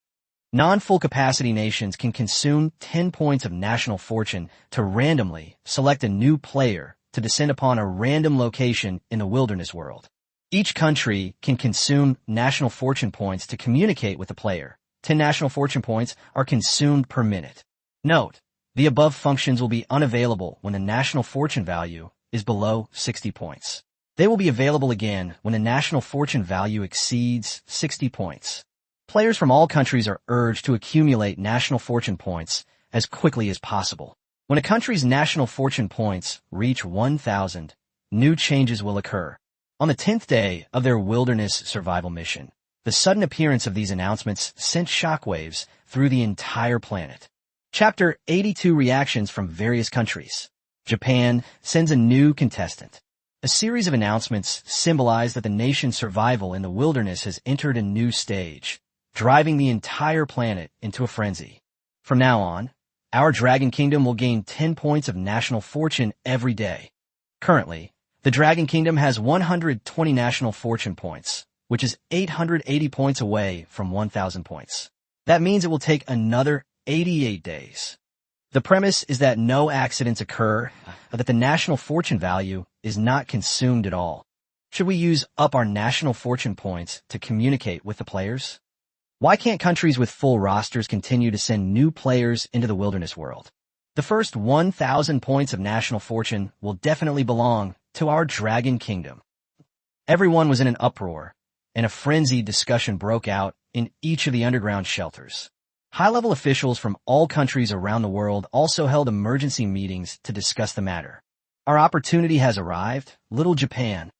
Non-full capacity nations can consume 10 points of national fortune to randomly select a new player to descend upon a random location in the wilderness world. Each country can consume national fortune points to communicate with the player. 10 national fortune points are consumed per minute. Note, the above functions will be unavailable when the national fortune value is below 60 points. They will be available again when the national fortune value exceeds 60 points. Players from all countries are urged to accumulate national fortune points as quickly as possible. When a country's national fortune points reach 1,000, new changes will occur. On the 10th day of their wilderness survival mission, the sudden appearance of these announcements sent shockwaves through the entire planet. Chapter 82 Reactions from Various Countries. Japan sends a new contestant. A series of announcements symbolize that the nation's survival in the wilderness has entered a new stage, driving the entire planet into a frenzy. From now on, our Dragon Kingdom will gain 10 points of national fortune every day. Currently, the Dragon Kingdom has 120 national fortune points, which is 880 points away from 1,000 points. That means it will take another 88 days. The premise is that no accidents occur, that the national fortune value is not consumed at all. Should we use up our national fortune points to communicate with the players? Why can't countries with full rosters continue to send new players into the wilderness world? The first 1,000 points of national fortune will definitely belong to our Dragon Kingdom. Everyone was in an uproar, and a frenzied discussion broke out in each of the underground shelters. High-level officials from all countries around the world also held emergency meetings to discuss the matter. Our opportunity has arrived, little Japan.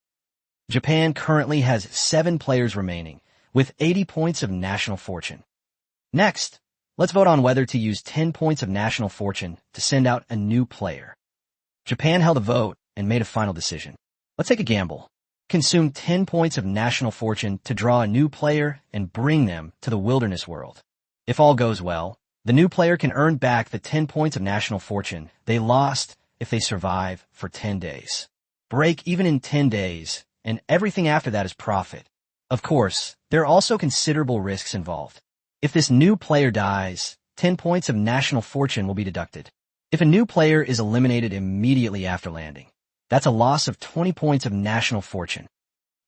Japan currently has 7 players remaining, with 80 points of national fortune. Next, let's vote on whether to use 10 points of national fortune to send out a new player. Japan held a vote and made a final decision. Let's take a gamble. Consume 10 points of national fortune to draw a new player and bring them to the wilderness world. If all goes well, the new player can earn back the 10 points of national fortune they lost if they survive for 10 days. Break even in 10 days, and everything after that is profit. Of course, there are also considerable risks involved. If this new player dies, 10 points of national fortune will be deducted. If a new player is eliminated immediately after landing, that's a loss of 20 points of national fortune.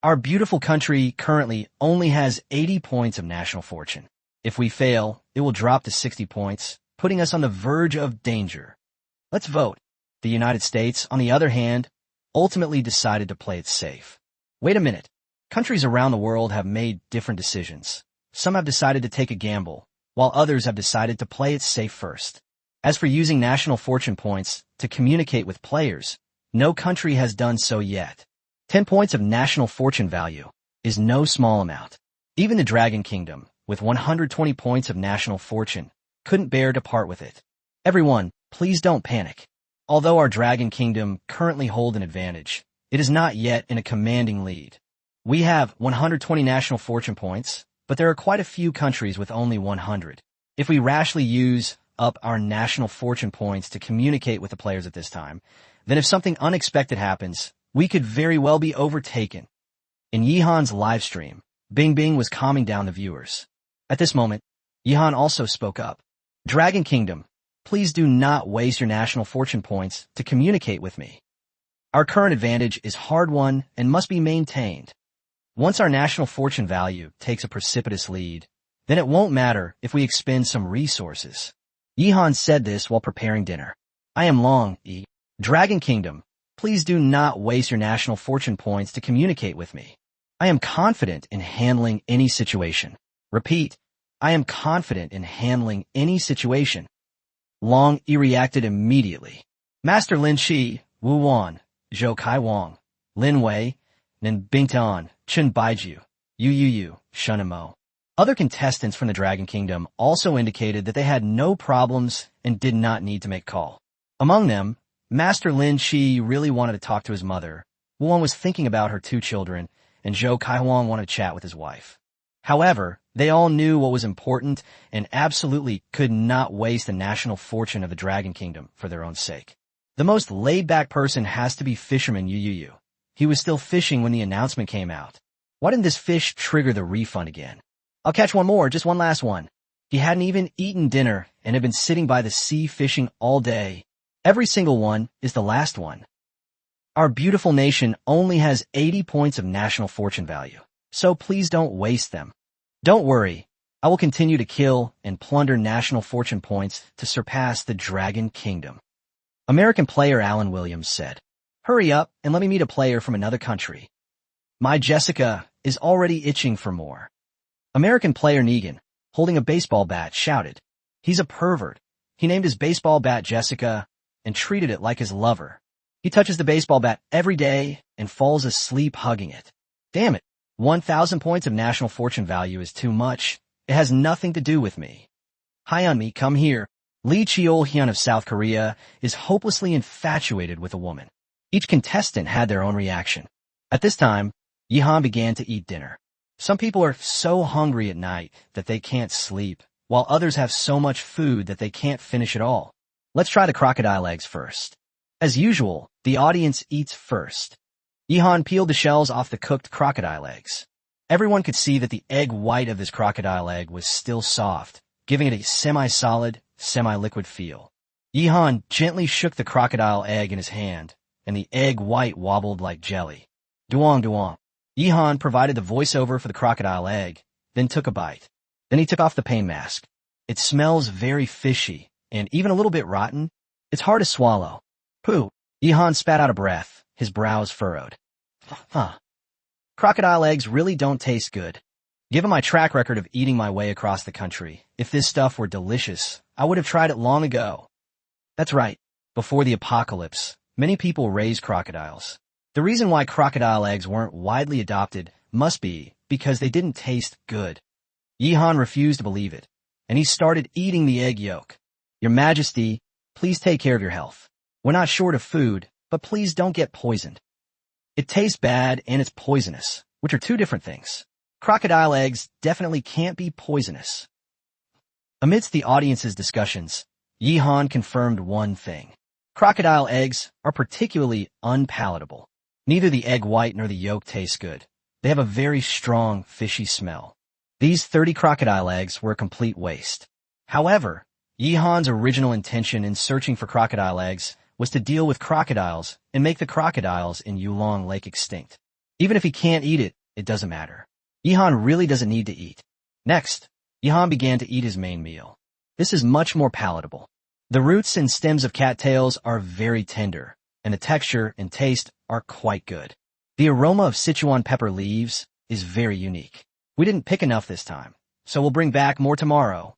Our beautiful country currently only has 80 points of national fortune. If we fail, it will drop to 60 points, putting us on the verge of danger. Let's vote. The United States, on the other hand, ultimately decided to play it safe. Wait a minute. Countries around the world have made different decisions. Some have decided to take a gamble, while others have decided to play it safe first. As for using national fortune points to communicate with players, no country has done so yet. 10 points of national fortune value is no small amount. Even the Dragon Kingdom, with 120 points of national fortune, couldn't bear to part with it. Everyone, please don't panic. Although our Dragon Kingdom currently hold an advantage, it is not yet in a commanding lead. We have 120 national fortune points, but there are quite a few countries with only 100. If we rashly use up our national fortune points to communicate with the players at this time, then if something unexpected happens, we could very well be overtaken. In Yihan's live stream, Bing Bing was calming down the viewers. At this moment, Yihan also spoke up. Dragon Kingdom, please do not waste your national fortune points to communicate with me. Our current advantage is hard-won and must be maintained. Once our national fortune value takes a precipitous lead, then it won't matter if we expend some resources. Yihan said this while preparing dinner. I am Long, Dragon Kingdom, please do not waste your national fortune points to communicate with me. I am confident in handling any situation. Repeat, I am confident in handling any situation. Long reacted immediately. Master Lin Shi, Wu Wan, Zhou Kai Wang, Lin Wei, Nin Bingtan, Chen Baiju, Yu, Shun and Mo. Other contestants from the Dragon Kingdom also indicated that they had no problems and did not need to make call. Among them, Master Lin Shi really wanted to talk to his mother. Wu Wan was thinking about her 2 children, and Zhou Kai Wang wanted to chat with his wife. However, they all knew what was important and absolutely could not waste the national fortune of the Dragon Kingdom for their own sake. The most laid-back person has to be Fisherman Yu. He was still fishing when the announcement came out. Why didn't this fish trigger the refund again? I'll catch one more, just one last one. He hadn't even eaten dinner and had been sitting by the sea fishing all day. Every single one is the last one. Our beautiful nation only has 80 points of national fortune value, so please don't waste them. Don't worry, I will continue to kill and plunder national fortune points to surpass the Dragon Kingdom. American player Alan Williams said, hurry up and let me meet a player from another country. My Jessica is already itching for more. American player Negan, holding a baseball bat, shouted, he's a pervert. He named his baseball bat Jessica and treated it like his lover. He touches the baseball bat every day and falls asleep hugging it. Damn it, 1,000 points of national fortune value is too much. It has nothing to do with me. Hyunmi, come here. Lee Cheol-hyun of South Korea is hopelessly infatuated with a woman. Each contestant had their own reaction. At this time, Yihan began to eat dinner. Some people are so hungry at night that they can't sleep, while others have so much food that they can't finish it all. Let's try the crocodile eggs first. As usual, the audience eats first. Yihan peeled the shells off the cooked crocodile eggs. Everyone could see that the egg white of this crocodile egg was still soft, giving it a semi-solid, semi-liquid feel. Yihan gently shook the crocodile egg in his hand, and the egg white wobbled like jelly. Duong duong. Yihan provided the voiceover for the crocodile egg, then took a bite. Then he took off the pain mask. It smells very fishy, and even a little bit rotten. It's hard to swallow. Pooh. Yihan spat out a breath, his brows furrowed. Crocodile eggs really don't taste good. Given my track record of eating my way across the country, if this stuff were delicious, I would have tried it long ago. That's right. Before the apocalypse, many people raised crocodiles. The reason why crocodile eggs weren't widely adopted must be because they didn't taste good. Yihan refused to believe it, and he started eating the egg yolk. Your Majesty, please take care of your health. We're not short of food, but please don't get poisoned. It tastes bad and it's poisonous, which are two different things. Crocodile eggs definitely can't be poisonous. Amidst the audience's discussions, Yihan confirmed one thing. Crocodile eggs are particularly unpalatable. Neither the egg white nor the yolk taste good. They have a very strong, fishy smell. These 30 crocodile eggs were a complete waste. However, Yihan's original intention in searching for crocodile eggs was to deal with crocodiles and make the crocodiles in Yulong Lake extinct. Even if he can't eat it, it doesn't matter. Yihan really doesn't need to eat. Next, Yihan began to eat his main meal. This is much more palatable. The roots and stems of cattails are very tender, and the texture and taste are quite good. The aroma of Sichuan pepper leaves is very unique. We didn't pick enough this time, so we'll bring back more tomorrow.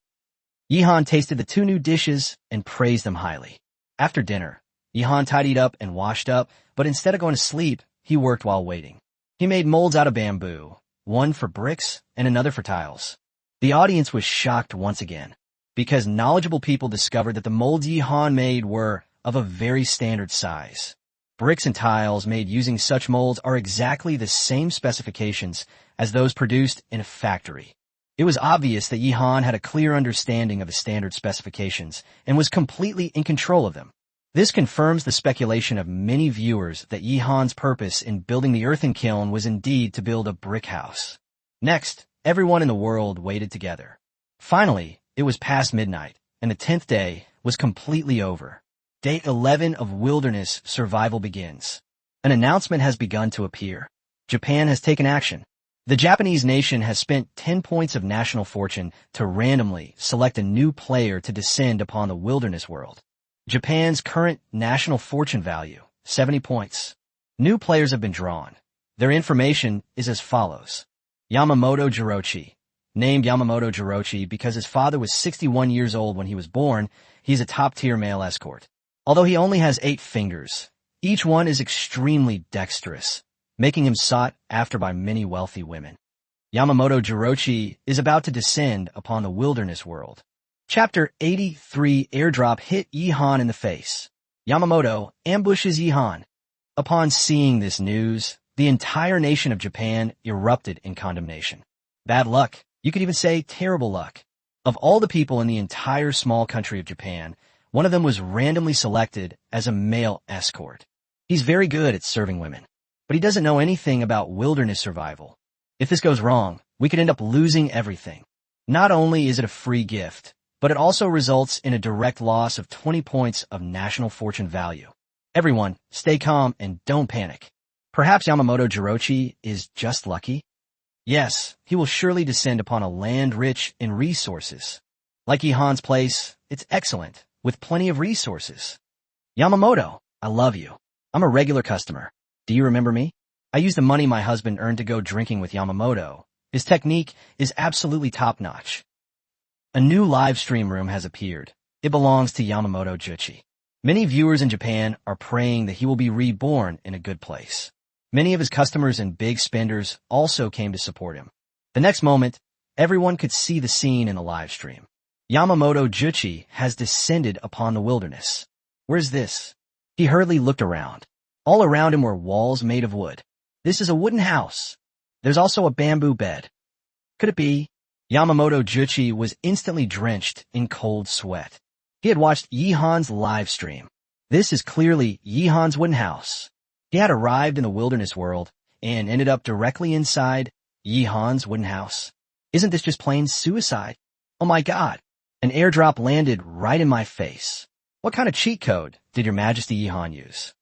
Yihan tasted the two new dishes and praised them highly. After dinner, Yihan tidied up and washed up, but instead of going to sleep, he worked while waiting. He made molds out of bamboo, one for bricks and another for tiles. The audience was shocked once again, because knowledgeable people discovered that the molds Yihan made were of a very standard size. Bricks and tiles made using such molds are exactly the same specifications as those produced in a factory. It was obvious that Yihan had a clear understanding of the standard specifications and was completely in control of them. This confirms the speculation of many viewers that Yihan's purpose in building the earthen kiln was indeed to build a brick house. Next, everyone in the world waited together. Finally, it was past midnight, and the 10th day was completely over. Day 11 of wilderness survival begins. An announcement has begun to appear. Japan has taken action. The Japanese nation has spent 10 points of national fortune to randomly select a new player to descend upon the wilderness world. Japan's current national fortune value, 70 points. New players have been drawn. Their information is as follows. Yamamoto Jirochi. Named Yamamoto Jirochi because his father was 61 years old when he was born, he's a top-tier male escort. Although he only has 8 fingers, each one is extremely dexterous, making him sought after by many wealthy women. Yamamoto Jirochi is about to descend upon the wilderness world. Chapter 83 Airdrop hit Yihan in the face. Yamamoto ambushes Yihan. Upon seeing this news, the entire nation of Japan erupted in condemnation. Bad luck. You could even say terrible luck. Of all the people in the entire small country of Japan, one of them was randomly selected as a male escort. He's very good at serving women, but he doesn't know anything about wilderness survival. If this goes wrong, we could end up losing everything. Not only is it a free gift, but it also results in a direct loss of 20 points of national fortune value. Everyone, stay calm and don't panic. Perhaps Yamamoto Jirochi is just lucky? Yes, he will surely descend upon a land rich in resources. Like Yihan's place, it's excellent, with plenty of resources. Yamamoto, I love you. I'm a regular customer. Do you remember me? I used the money my husband earned to go drinking with Yamamoto. His technique is absolutely top-notch. A new live stream room has appeared. It belongs to Yamamoto Jirochi. Many viewers in Japan are praying that he will be reborn in a good place. Many of his customers and big spenders also came to support him. The next moment, everyone could see the scene in the live stream. Yamamoto Jirochi has descended upon the wilderness. Where's this? He hurriedly looked around. All around him were walls made of wood. This is a wooden house. There's also a bamboo bed. Could it be? Yamamoto Jirochi was instantly drenched in cold sweat. He had watched Yihan's live stream. This is clearly Yihan's wooden house. He had arrived in the wilderness world and ended up directly inside Yihan's wooden house. Isn't this just plain suicide? Oh my God, An airdrop landed right in my face. What kind of cheat code did Your Majesty Yihan use?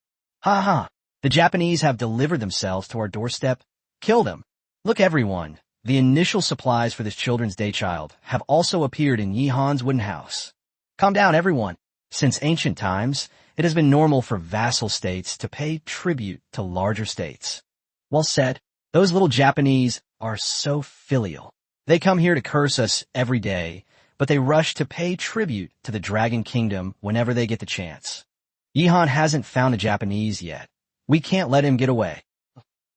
Ha ha, the Japanese have delivered themselves to our doorstep. Kill them. Look everyone, the initial supplies for this Children's Day child have also appeared in Yihan's wooden house. Calm down everyone. Since ancient times, it has been normal for vassal states to pay tribute to larger states. Well said. Those little Japanese are so filial. They come here to curse us every day, but they rush to pay tribute to the Dragon Kingdom whenever they get the chance. Yihan hasn't found a Japanese yet. We can't let him get away.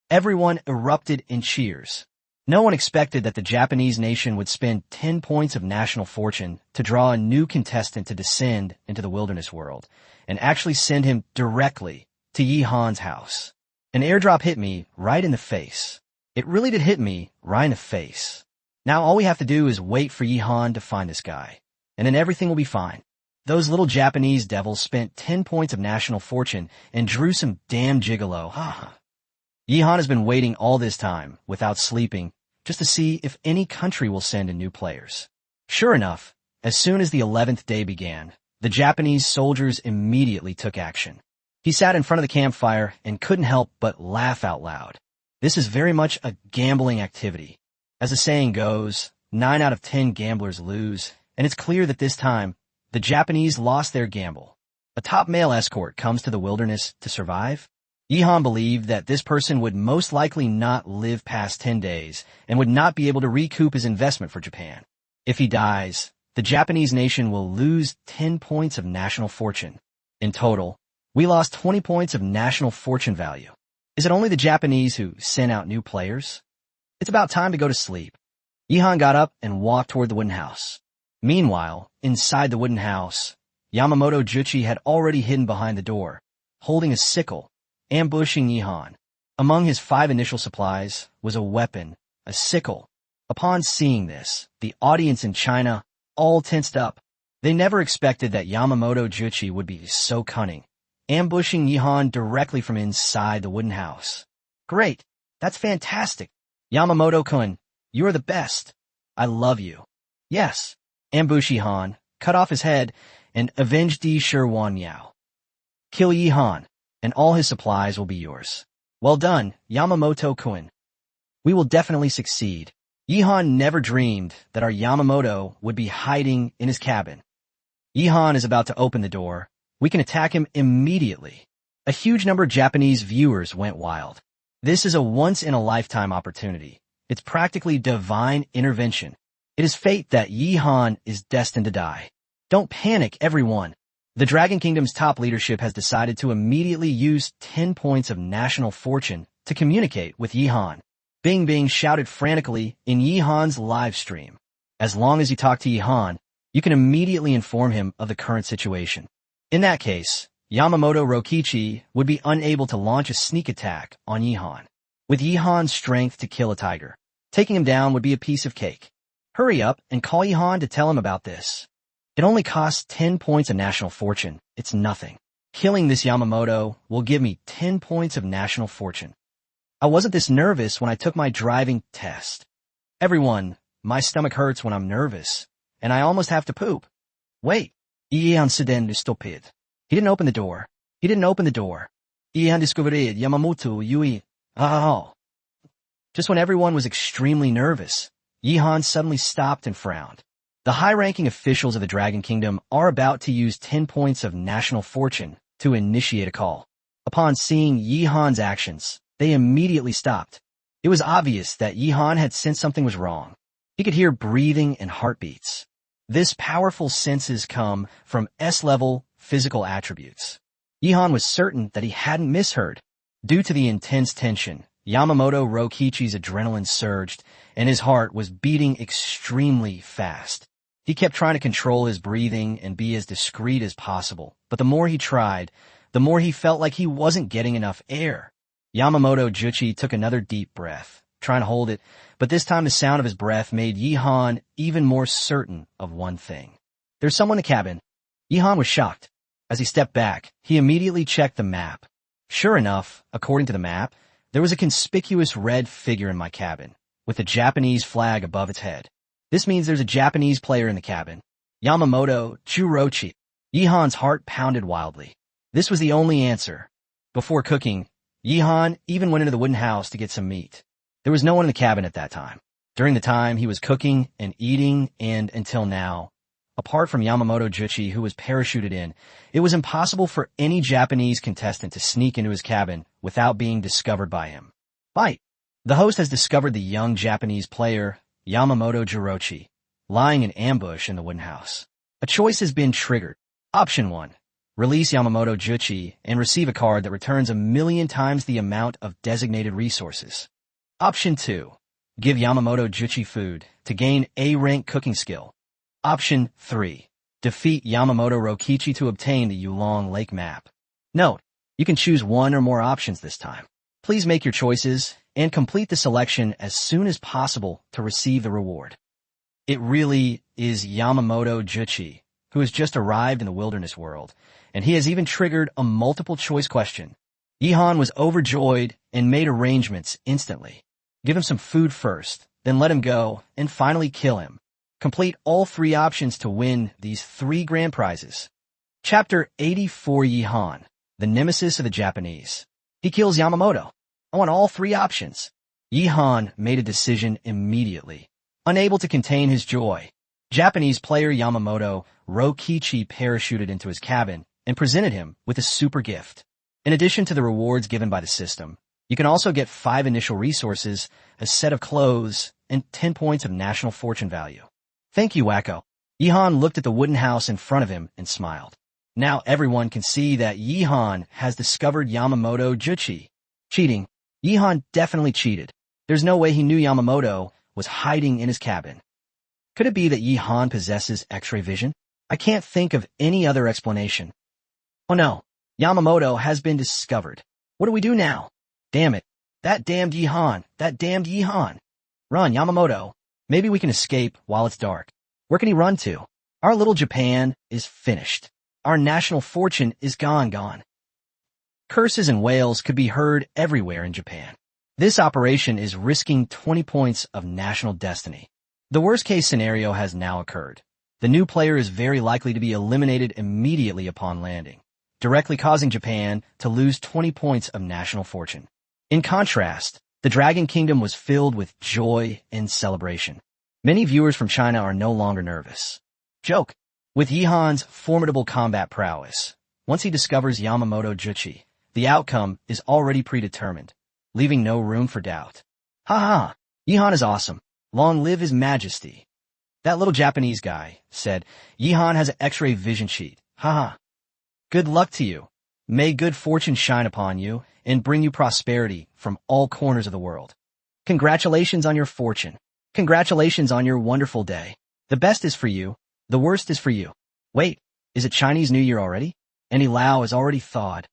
Everyone erupted in cheers. No one expected that the Japanese nation would spend 10 points of national fortune to draw a new contestant to descend into the wilderness world, and actually send him directly to Yihan's house. An airdrop hit me right in the face. It really did hit me right in the face. Now all we have to do is wait for Yihan to find this guy, and then everything will be fine. Those little Japanese devils spent 10 points of national fortune and drew some damn gigolo. Yihan has been waiting all this time, without sleeping, just to see if any country will send in new players. Sure enough, as soon as the 11th day began, the Japanese soldiers immediately took action. He sat in front of the campfire and couldn't help but laugh out loud. This is very much a gambling activity. As the saying goes, 9 out of 10 gamblers lose, and it's clear that this time, the Japanese lost their gamble. A top male escort comes to the wilderness to survive. Yihan believed that this person would most likely not live past 10 days and would not be able to recoup his investment for Japan. If he dies, the Japanese nation will lose 10 points of national fortune. In total, we lost 20 points of national fortune value. Is it only the Japanese who send out new players? It's about time to go to sleep. Yihan got up and walked toward the wooden house. Meanwhile, inside the wooden house, Yamamoto Juchi had already hidden behind the door, holding a sickle, ambushing Yihan. Among his 5 initial supplies was a weapon, a sickle. Upon seeing this, the audience in China all tensed up. They never expected that Yamamoto Juchi would be so cunning, ambushing Yihan directly from inside the wooden house. Great! That's fantastic! Yamamoto-kun, you are the best. I love you. Yes. Ambush Yihan, cut off his head, and avenge Di Shirwan Yao. Kill Yihan, and all his supplies will be yours. Well done, Yamamoto-kun. We will definitely succeed. Yihan never dreamed that our Yamamoto would be hiding in his cabin. Yihan is about to open the door. We can attack him immediately. A huge number of Japanese viewers went wild. This is a once-in-a-lifetime opportunity. It's practically divine intervention. It is fate that Yihan is destined to die. Don't panic, everyone. The Dragon Kingdom's top leadership has decided to immediately use 10 points of national fortune to communicate with Yihan. Bing Bing shouted frantically in Yihan's live stream. As long as you talk to Yihan, you can immediately inform him of the current situation. In that case, Yamamoto Rokichi would be unable to launch a sneak attack on Yihan. With Yihan's strength to kill a tiger, taking him down would be a piece of cake. Hurry up and call Yihan to tell him about this. It only costs 10 points of national fortune. It's nothing. Killing this Yamamoto will give me 10 points of national fortune. I wasn't this nervous when I took my driving test. Everyone, my stomach hurts when I'm nervous, and I almost have to poop. Wait, Yihan Suden stupid. He didn't open the door. He didn't open the door. Yihan discovered Yamamoto Yui. Oh. Just when everyone was extremely nervous, Yihan suddenly stopped and frowned. The high-ranking officials of the Dragon Kingdom are about to use 10 points of national fortune to initiate a call. Upon seeing Yihan's actions, they immediately stopped. It was obvious that Yihan had sensed something was wrong. He could hear breathing and heartbeats. This powerful senses come from S-level physical attributes. Yihan was certain that he hadn't misheard. Due to the intense tension, Yamamoto Rokichi's adrenaline surged, and his heart was beating extremely fast. He kept trying to control his breathing and be as discreet as possible, but the more he tried, the more he felt like he wasn't getting enough air. Yamamoto Juchi took another deep breath, trying to hold it, but this time the sound of his breath made Yihan even more certain of one thing. There's someone in the cabin. Yihan was shocked. As he stepped back, he immediately checked the map. Sure enough, according to the map, there was a conspicuous red figure in my cabin, with a Japanese flag above its head. This means there's a Japanese player in the cabin. Yamamoto Jurochi. Yihan's heart pounded wildly. This was the only answer. Before cooking, Yihan even went into the wooden house to get some meat. There was no one in the cabin at that time. During the time he was cooking and eating and until now, apart from Yamamoto Juchi, who was parachuted in, it was impossible for any Japanese contestant to sneak into his cabin without being discovered by him. Bite. The host has discovered the young Japanese player, Yamamoto Jurochi, lying in ambush in the wooden house. A choice has been triggered. Option 1. Release Yamamoto Juchi and receive a card that returns 1,000,000 times the amount of designated resources. Option 2. Give Yamamoto Juchi food to gain A-rank cooking skill. Option 3. Defeat Yamamoto Rokichi to obtain the Yulong Lake map. Note, you can choose one or more options this time. Please make your choices and complete the selection as soon as possible to receive the reward. It really is Yamamoto Juchi, who has just arrived in the wilderness world, and he has even triggered a multiple-choice question. Yihan was overjoyed and made arrangements instantly. Give him some food first, then let him go, and finally kill him. Complete all 3 options to win these 3 grand prizes. Chapter 84 Yihan, the nemesis of the Japanese. He kills Yamamoto. I want all 3 options. Yihan made a decision immediately. Unable to contain his joy, Japanese player Yamamoto Rokichi parachuted into his cabin and presented him with a super gift. In addition to the rewards given by the system, you can also get 5 initial resources, a set of clothes, and 10 points of national fortune value. Thank you, Wacko. Yihan looked at the wooden house in front of him and smiled. Now everyone can see that Yihan has discovered Yamamoto Juchi. Cheating. Yihan definitely cheated. There's no way he knew Yamamoto was hiding in his cabin. Could it be that Yihan possesses X-ray vision? I can't think of any other explanation. Oh no, Yamamoto has been discovered. What do we do now? Damn it. That damned Yihan. Run, Yamamoto. Maybe we can escape while it's dark. Where can he run to? Our little Japan is finished. Our national fortune is gone. Curses and wails could be heard everywhere in Japan. This operation is risking 20 points of national destiny. The worst-case scenario has now occurred. The new player is very likely to be eliminated immediately upon landing, directly causing Japan to lose 20 points of national fortune. In contrast, the Dragon Kingdom was filled with joy and celebration. Many viewers from China are no longer nervous. Joke. With Yihan's formidable combat prowess, once he discovers Yamamoto Juchi, the outcome is already predetermined, leaving no room for doubt. Ha! Yihan is awesome. Long live his majesty. That little Japanese guy said, Yihan has an X-ray vision sheet. Ha! Good luck to you. May good fortune shine upon you and bring you prosperity from all corners of the world. Congratulations on your fortune. Congratulations on your wonderful day. The best is for you. The worst is for you. Wait, is it Chinese New Year already? Any Lao is already thawed.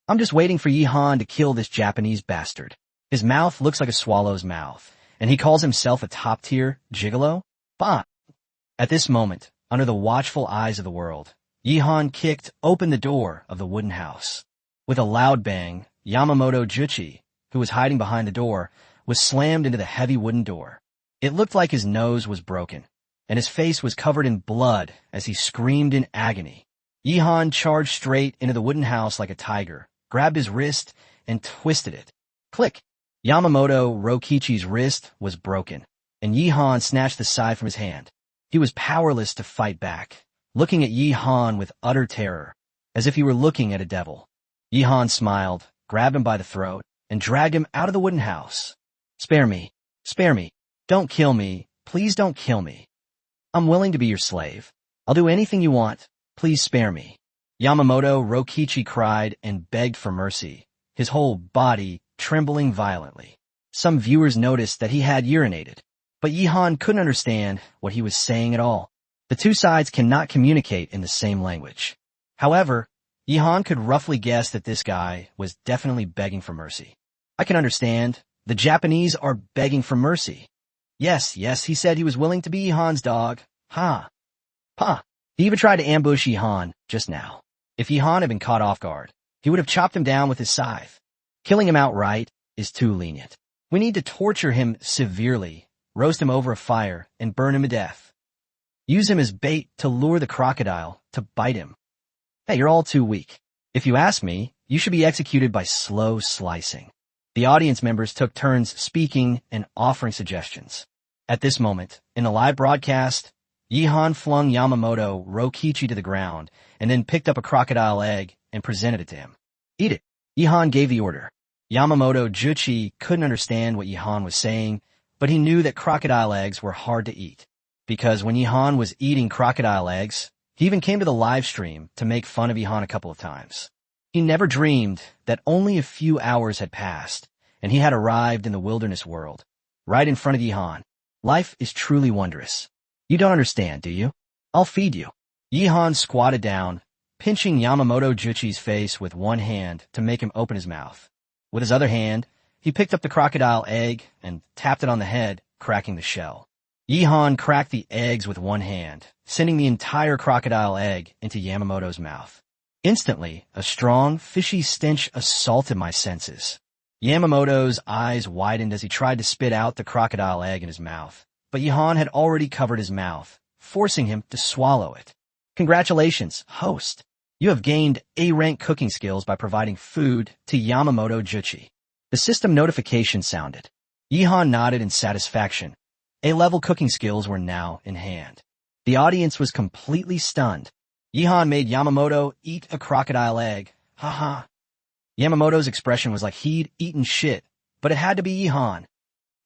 I'm just waiting for Yihan to kill this Japanese bastard. His mouth looks like a swallow's mouth, and he calls himself a top-tier gigolo? Bah! At this moment, under the watchful eyes of the world, Yihan kicked open the door of the wooden house. With a loud bang, Yamamoto Juchi, who was hiding behind the door, was slammed into the heavy wooden door. It looked like his nose was broken, and his face was covered in blood as he screamed in agony. Yihan charged straight into the wooden house like a tiger, grabbed his wrist, and twisted it. Click! Yamamoto Rokichi's wrist was broken, and Yihan snatched the scythe from his hand. He was powerless to fight back, looking at Yihan with utter terror, as if he were looking at a devil. Yihan smiled, grabbed him by the throat, and dragged him out of the wooden house. Spare me. Don't kill me. Please don't kill me. I'm willing to be your slave. I'll do anything you want. Please spare me. Yamamoto Rokichi cried and begged for mercy, his whole body trembling violently. Some viewers noticed that he had urinated, but Yihan couldn't understand what he was saying at all. The two sides cannot communicate in the same language. However, Yihan could roughly guess that this guy was definitely begging for mercy. I can understand. The Japanese are begging for mercy. Yes, he said he was willing to be Yihan's dog. Ha! Pa! He even tried to ambush Yihan just now. If Yihan had been caught off guard, he would have chopped him down with his scythe. Killing him outright is too lenient. We need to torture him severely, roast him over a fire, and burn him to death. Use him as bait to lure the crocodile to bite him. Hey, you're all too weak. If you ask me, you should be executed by slow slicing. The audience members took turns speaking and offering suggestions. At this moment, in the live broadcast, Yihan flung Yamamoto Rokichi to the ground and then picked up a crocodile egg and presented it to him. Eat it. Yihan gave the order. Yamamoto Juchi couldn't understand what Yihan was saying, but he knew that crocodile eggs were hard to eat. Because when Yihan was eating crocodile eggs, he even came to the live stream to make fun of Yihan a couple of times. He never dreamed that only a few hours had passed, and he had arrived in the wilderness world, right in front of Yihan. Life is truly wondrous. You don't understand, do you? I'll feed you. Yihan squatted down, pinching Yamamoto Juchi's face with one hand to make him open his mouth. With his other hand, he picked up the crocodile egg and tapped it on the head, cracking the shell. Yihan cracked the eggs with one hand, sending the entire crocodile egg into Yamamoto's mouth. Instantly, a strong, fishy stench assaulted my senses. Yamamoto's eyes widened as he tried to spit out the crocodile egg in his mouth, but Yihan had already covered his mouth, forcing him to swallow it. Congratulations, host! You have gained A-rank cooking skills by providing food to Yamamoto Juchi. The system notification sounded. Yihan nodded in satisfaction. A-level cooking skills were now in hand. The audience was completely stunned. Yihan made Yamamoto eat a crocodile egg. Haha. Yamamoto's expression was like he'd eaten shit, but it had to be Yihan.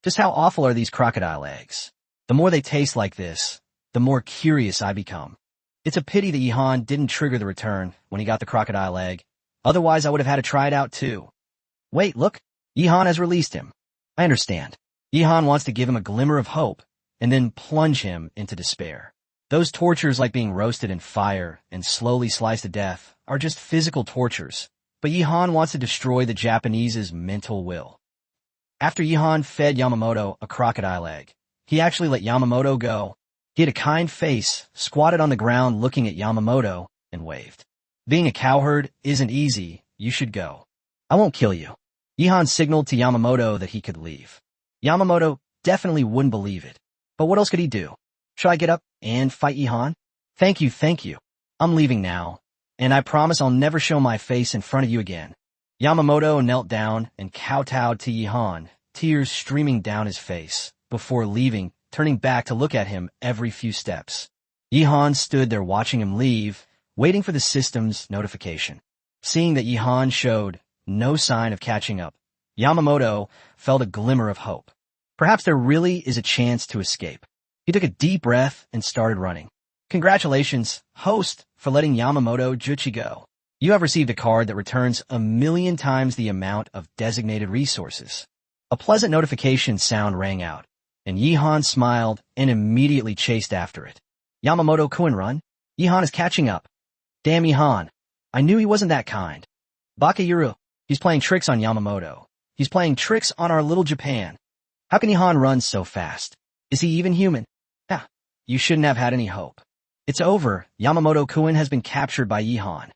Just how awful are these crocodile eggs? The more they taste like this, the more curious I become. It's a pity that Yihan didn't trigger the return when he got the crocodile egg. Otherwise, I would have had to try it out too. Wait, look. Yihan has released him. I understand. Yihan wants to give him a glimmer of hope and then plunge him into despair. Those tortures like being roasted in fire and slowly sliced to death are just physical tortures, but Yihan wants to destroy the Japanese's mental will. After Yihan fed Yamamoto a crocodile egg, he actually let Yamamoto go. He had a kind face, squatted on the ground looking at Yamamoto, and waved. Being a cowherd isn't easy, you should go. I won't kill you. Yihan signaled to Yamamoto that he could leave. Yamamoto definitely wouldn't believe it. But what else could he do? Should I get up and fight Yihan? Thank you. I'm leaving now, and I promise I'll never show my face in front of you again. Yamamoto knelt down and kowtowed to Yihan, tears streaming down his face, before leaving, turning back to look at him every few steps. Yihan stood there watching him leave, waiting for the system's notification. Seeing that Yihan showed no sign of catching up, Yamamoto felt a glimmer of hope. Perhaps there really is a chance to escape. He took a deep breath and started running. Congratulations, host, for letting Yamamoto Juchi go. You have received a card that returns 1,000,000 times the amount of designated resources. A pleasant notification sound rang out, and Yihan smiled and immediately chased after it. Yamamoto couldn't run. Yihan is catching up. Damn Yihan. I knew he wasn't that kind. Bakayuru, he's playing tricks on Yamamoto. He's playing tricks on our little Japan. How can Yihan run so fast? Is he even human? You shouldn't have had any hope. It's over. Yamamoto-kun has been captured by Yihan.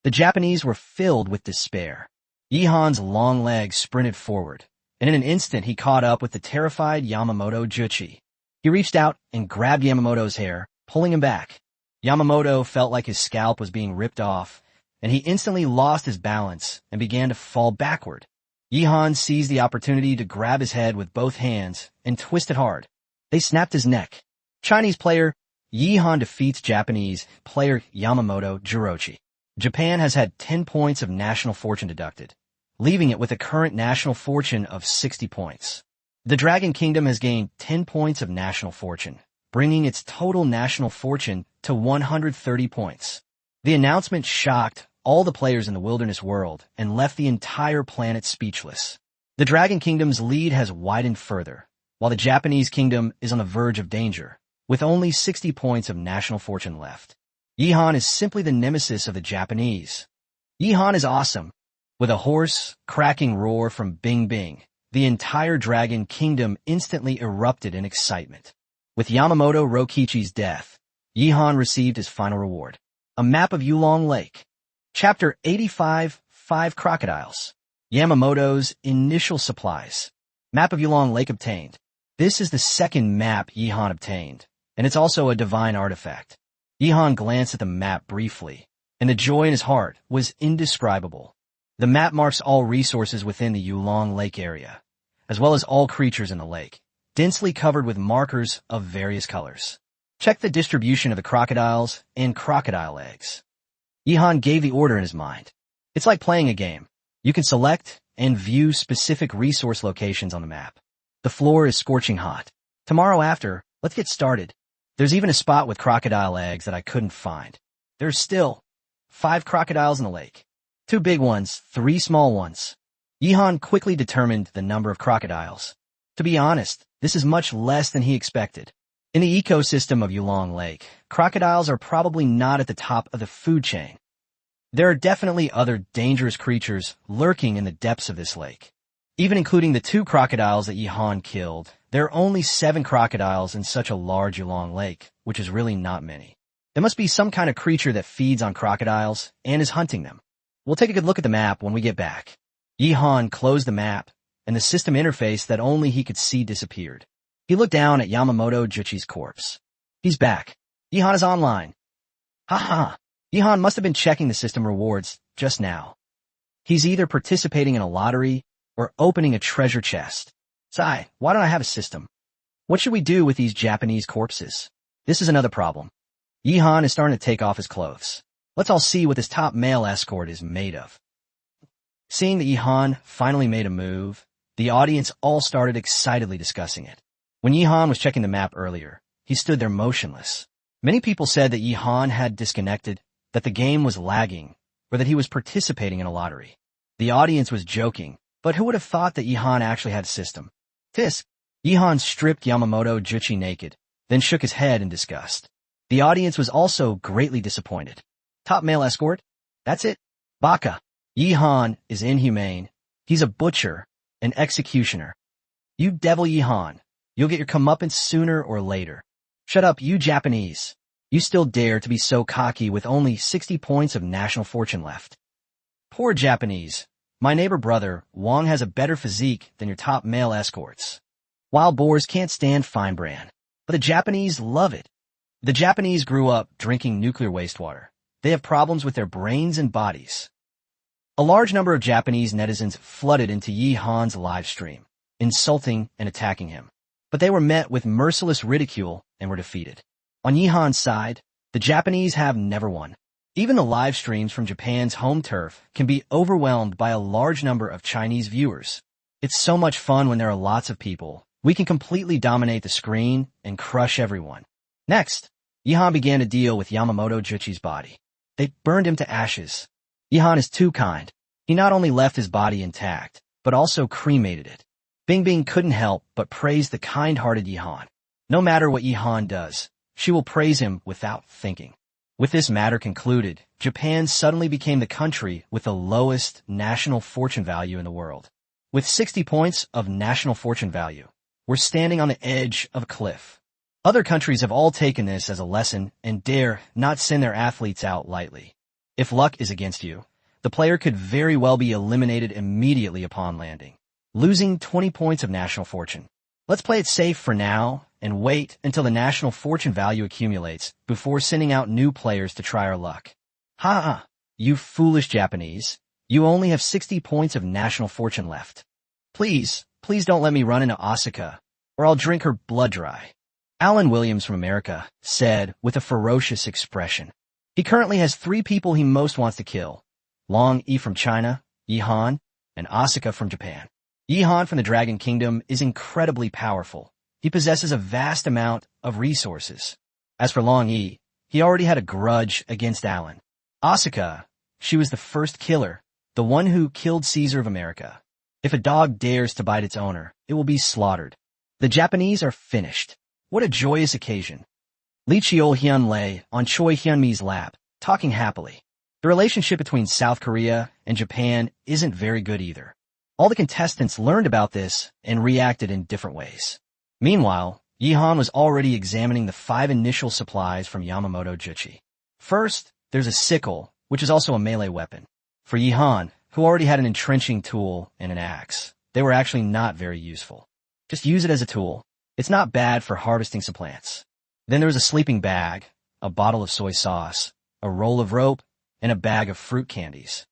The Japanese were filled with despair. Yihan's long legs sprinted forward, and in an instant he caught up with the terrified Yamamoto Juchi. He reached out and grabbed Yamamoto's hair, pulling him back. Yamamoto felt like his scalp was being ripped off, and he instantly lost his balance and began to fall backward. Yihan seized the opportunity to grab his head with both hands and twist it hard. They snapped his neck. Chinese player Yihan defeats Japanese player Yamamoto Jirochi. Japan has had 10 points of national fortune deducted, leaving it with a current national fortune of 60 points. The Dragon Kingdom has gained 10 points of national fortune, bringing its total national fortune to 130 points. The announcement shocked all the players in the wilderness world and left the entire planet speechless. The Dragon Kingdom's lead has widened further, while the Japanese kingdom is on the verge of danger, with only 60 points of national fortune left. Yihan is simply the nemesis of the Japanese. Yihan is awesome. With a hoarse, cracking roar from Bing Bing, the entire Dragon Kingdom instantly erupted in excitement. With Yamamoto Rokichi's death, Yihan received his final reward, a map of Yulong Lake. Chapter 85, 5 Crocodiles. Yamamoto's initial supplies. Map of Yulong Lake obtained. This is the second map Yihan obtained, and it's also a divine artifact. Yihan glanced at the map briefly, and the joy in his heart was indescribable. The map marks all resources within the Yulong Lake area, as well as all creatures in the lake, densely covered with markers of various colors. Check the distribution of the crocodiles and crocodile eggs. Yihan gave the order in his mind. It's like playing a game. You can select and view specific resource locations on the map. The floor is scorching hot. Tomorrow after, let's get started. There's even a spot with crocodile eggs that I couldn't find. There's still 5 crocodiles in the lake. 2 big ones, 3 small ones. Yihan quickly determined the number of crocodiles. To be honest, this is much less than he expected. In the ecosystem of Yulong Lake, crocodiles are probably not at the top of the food chain. There are definitely other dangerous creatures lurking in the depths of this lake. Even including the 2 crocodiles that Yihan killed, there are only 7 crocodiles in such a large Yulong Lake, which is really not many. There must be some kind of creature that feeds on crocodiles and is hunting them. We'll take a good look at the map when we get back. Yihan closed the map, and the system interface that only he could see disappeared. He looked down at Yamamoto Juchi's corpse. He's back. Yihan is online. Ha. Yihan must have been checking the system rewards just now. He's either participating in a lottery or opening a treasure chest. Sai, why don't I have a system? What should we do with these Japanese corpses? This is another problem. Yihan is starting to take off his clothes. Let's all see what this top male escort is made of. Seeing that Yihan finally made a move, the audience all started excitedly discussing it. When Yihan was checking the map earlier, he stood there motionless. Many people said that Yihan had disconnected, that the game was lagging, or that he was participating in a lottery. The audience was joking, but who would have thought that Yihan actually had a system? Tisk! Yihan stripped Yamamoto Juchi naked, then shook his head in disgust. The audience was also greatly disappointed. Top male escort? That's it? Baka. Yihan is inhumane. He's a butcher, an executioner. You devil Yihan. You'll get your comeuppance sooner or later. Shut up, you Japanese. You still dare to be so cocky with only 60 points of national fortune left. Poor Japanese. My neighbor brother, Wong, has a better physique than your top male escorts. Wild boars can't stand fine brand, but the Japanese love it. The Japanese grew up drinking nuclear wastewater. They have problems with their brains and bodies. A large number of Japanese netizens flooded into Yihan's live stream, insulting and attacking him. But they were met with merciless ridicule and were defeated. On Yihan's side, the Japanese have never won. Even the live streams from Japan's home turf can be overwhelmed by a large number of Chinese viewers. It's so much fun when there are lots of people. We can completely dominate the screen and crush everyone. Next, Yihan began to deal with Yamamoto Juchi's body. They burned him to ashes. Yihan is too kind. He not only left his body intact, but also cremated it. Bingbing couldn't help but praise the kind-hearted Yihan. No matter what Yihan does, she will praise him without thinking. With this matter concluded, Japan suddenly became the country with the lowest national fortune value in the world. With 60 points of national fortune value, we're standing on the edge of a cliff. Other countries have all taken this as a lesson and dare not send their athletes out lightly. If luck is against you, the player could very well be eliminated immediately upon landing, losing 20 points of national fortune. Let's play it safe for now and wait until the national fortune value accumulates before sending out new players to try our luck. Ha! You foolish Japanese. You only have 60 points of national fortune left. Please don't let me run into Asuka, or I'll drink her blood dry. Alan Williams from America said with a ferocious expression. He currently has 3 people he most wants to kill. Long Yi from China, Yihan, and Asuka from Japan. Yihan from the Dragon Kingdom is incredibly powerful. He possesses a vast amount of resources. As for Long Yi, he already had a grudge against Alan. Asuka, she was the first killer, the one who killed Caesar of America. If a dog dares to bite its owner, it will be slaughtered. The Japanese are finished. What a joyous occasion. Li Chiol-hyun lay on Choi Hyun-mi's lap, talking happily. The relationship between South Korea and Japan isn't very good either. All the contestants learned about this and reacted in different ways. Meanwhile, Yihan was already examining the 5 initial supplies from Yamamoto Juchi. First, there's a sickle, which is also a melee weapon. For Yihan, who already had an entrenching tool and an axe, they were actually not very useful. Just use it as a tool. It's not bad for harvesting some plants. Then there was a sleeping bag, a bottle of soy sauce, a roll of rope, and a bag of fruit candies.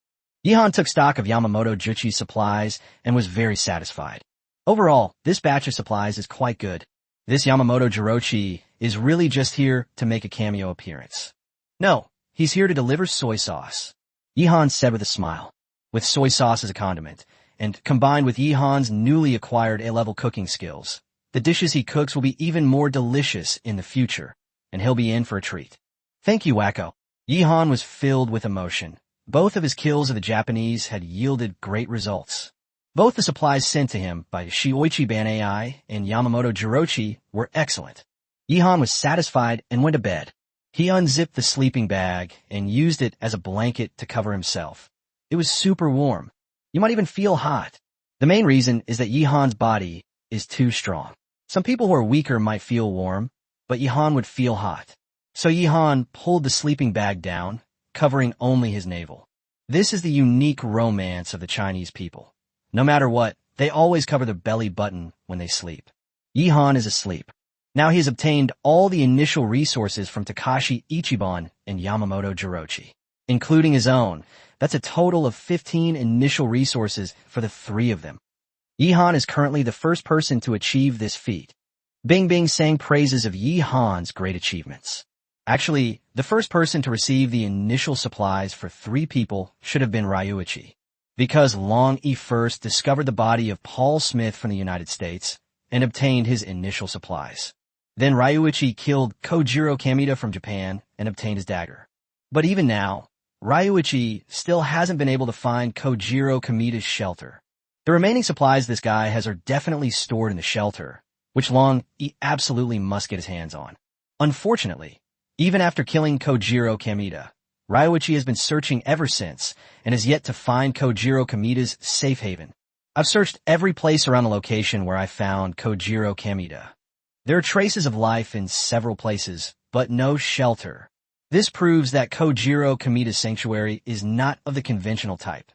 Yihan took stock of Yamamoto Juchi's supplies and was very satisfied. Overall, this batch of supplies is quite good. This Yamamoto Jirochi is really just here to make a cameo appearance. No, he's here to deliver soy sauce, Yihan said with a smile. With soy sauce as a condiment, and combined with Yihan's newly acquired A-level cooking skills, the dishes he cooks will be even more delicious in the future, and he'll be in for a treat. Thank you, Wacko. Yihan was filled with emotion. Both of his kills of the Japanese had yielded great results. Both the supplies sent to him by Shioichi Ban-ai and Yamamoto Jirochi were excellent. Yihan was satisfied and went to bed. He unzipped the sleeping bag and used it as a blanket to cover himself. It was super warm. You might even feel hot. The main reason is that Yihan's body is too strong. Some people who are weaker might feel warm, but Yihan would feel hot. So Yihan pulled the sleeping bag down, covering only his navel. This is the unique romance of the Chinese people. No matter what, they always cover their belly button when they sleep. Yihan is asleep. Now he has obtained all the initial resources from Takashi Ichiban and Yamamoto Jirochi, including his own. That's a total of 15 initial resources for the three of them. Yihan is currently the first person to achieve this feat. Bing Bing sang praises of Yihan's great achievements. Actually, the first person to receive the initial supplies for 3 people should have been Ryuichi, because Long E first discovered the body of Paul Smith from the United States and obtained his initial supplies. Then Ryuichi killed Kojiro Kamita from Japan and obtained his dagger. But even now, Ryuichi still hasn't been able to find Kojiro Kamita's shelter. The remaining supplies this guy has are definitely stored in the shelter, which Long E absolutely must get his hands on. Unfortunately, even after killing Kojiro Kamita, Ryuichi has been searching ever since and has yet to find Kojiro Kamita's safe haven. I've searched every place around the location where I found Kojiro Kamita. There are traces of life in several places, but no shelter. This proves that Kojiro Kamita's sanctuary is not of the conventional type.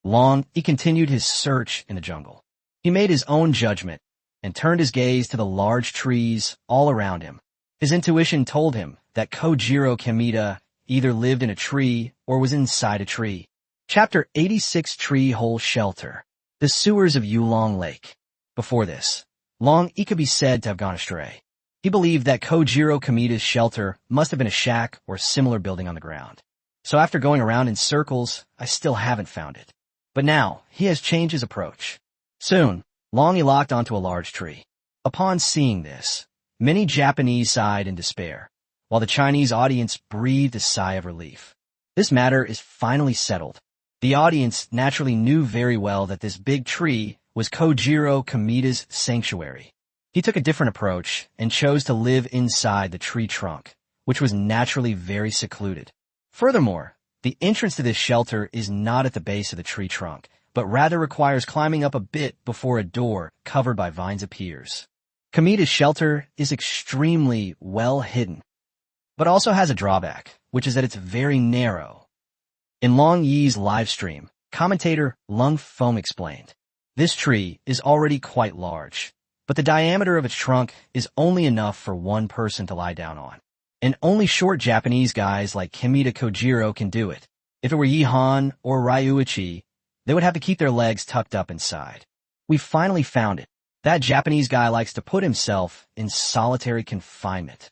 Long, he continued his search in the jungle. He made his own judgment and turned his gaze to the large trees all around him. His intuition told him that Kojiro Kamita either lived in a tree or was inside a tree. Chapter 86 Tree Hole Shelter. The Sewers of Yulong Lake. Before this, Long E could be said to have gone astray. He believed that Kojiro Kamita's shelter must have been a shack or similar building on the ground. So after going around in circles, I still haven't found it. But now, he has changed his approach. Soon, Long E locked onto a large tree. Upon seeing this, many Japanese sighed in despair, while the Chinese audience breathed a sigh of relief. This matter is finally settled. The audience naturally knew very well that this big tree was Kojiro Kamita's sanctuary. He took a different approach and chose to live inside the tree trunk, which was naturally very secluded. Furthermore, the entrance to this shelter is not at the base of the tree trunk, but rather requires climbing up a bit before a door covered by vines appears. Kamita's shelter is extremely well hidden, but also has a drawback, which is that it's very narrow. In Long Yi's live stream, commentator Lung Foam explained, this tree is already quite large, but the diameter of its trunk is only enough for one person to lie down on. And only short Japanese guys like Kamita Kojiro can do it. If it were Yihan or Ryuichi, they would have to keep their legs tucked up inside. We finally found it. That Japanese guy likes to put himself in solitary confinement.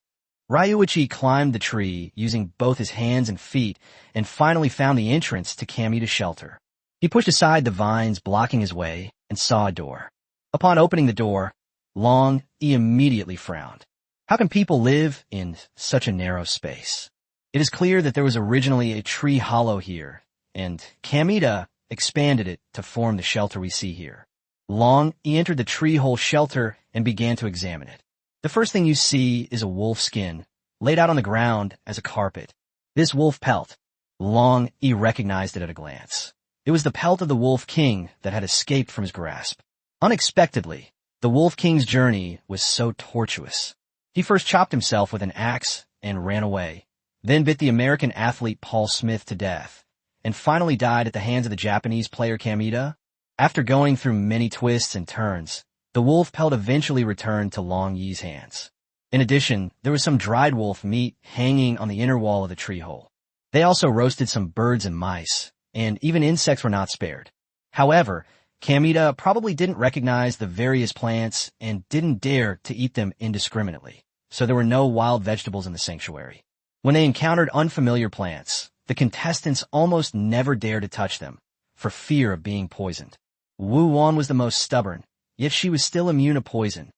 Ryuichi climbed the tree using both his hands and feet and finally found the entrance to Kamita's shelter. He pushed aside the vines blocking his way and saw a door. Upon opening the door, Long E immediately frowned. How can people live in such a narrow space? It is clear that there was originally a tree hollow here, and Kamita expanded it to form the shelter we see here. Long E entered the tree hole shelter and began to examine it. The first thing you see is a wolf skin, laid out on the ground as a carpet. This wolf pelt, Long E recognized it at a glance. It was the pelt of the Wolf King that had escaped from his grasp. Unexpectedly, the Wolf King's journey was so tortuous. He first chopped himself with an axe and ran away, then bit the American athlete Paul Smith to death, and finally died at the hands of the Japanese player Kamita. After going through many twists and turns, the wolf pelt eventually returned to Long Yi's hands. In addition, there was some dried wolf meat hanging on the inner wall of the tree hole. They also roasted some birds and mice, and even insects were not spared. However, Kamita probably didn't recognize the various plants and didn't dare to eat them indiscriminately, so there were no wild vegetables in the sanctuary. When they encountered unfamiliar plants, the contestants almost never dared to touch them, for fear of being poisoned. Wu Wan was the most stubborn, yet she was still immune to poison.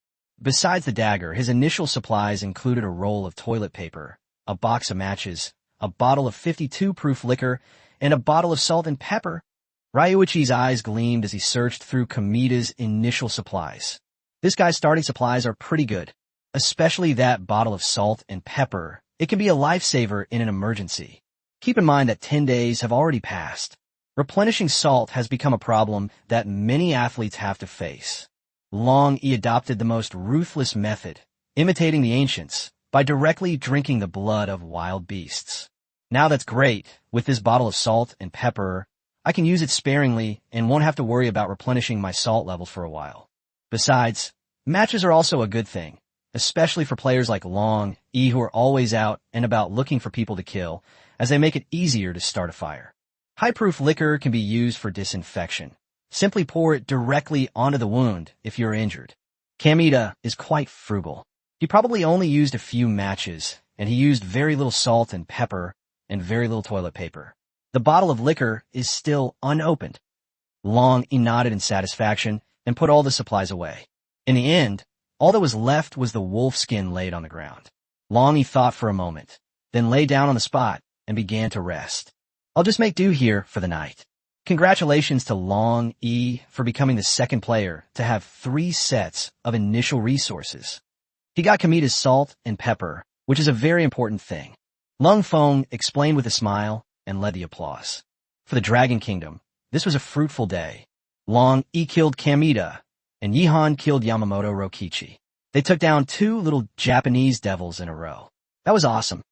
Besides the dagger, his initial supplies included a roll of toilet paper, a box of matches, a bottle of 52-proof liquor, and a bottle of salt and pepper. Ryuichi's eyes gleamed as he searched through Kamita's initial supplies. This guy's starting supplies are pretty good, especially that bottle of salt and pepper. It can be a lifesaver in an emergency. Keep in mind that 10 days have already passed. Replenishing salt has become a problem that many athletes have to face. Long Yi adopted the most ruthless method, imitating the ancients, by directly drinking the blood of wild beasts. Now that's great. With this bottle of salt and pepper, I can use it sparingly and won't have to worry about replenishing my salt levels for a while. Besides, matches are also a good thing, especially for players like Long Yi who are always out and about looking for people to kill, as they make it easier to start a fire. High-proof liquor can be used for disinfection. Simply pour it directly onto the wound if you're injured. Kamita is quite frugal. He probably only used a few matches, and he used very little salt and pepper and very little toilet paper. The bottle of liquor is still unopened. Long Yi nodded in satisfaction and put all the supplies away. In the end, all that was left was the wolf skin laid on the ground. Long Yi thought for a moment, then lay down on the spot and began to rest. I'll just make do here for the night. Congratulations to Long Yi for becoming the second player to have 3 sets of initial resources. He got Kamita's salt and pepper, which is a very important thing. Lung Feng explained with a smile and led the applause. For the Dragon Kingdom, this was a fruitful day. Long Yi killed Kamita, and Yihan killed Yamamoto Rokichi. They took down 2 little Japanese devils in a row. That was awesome.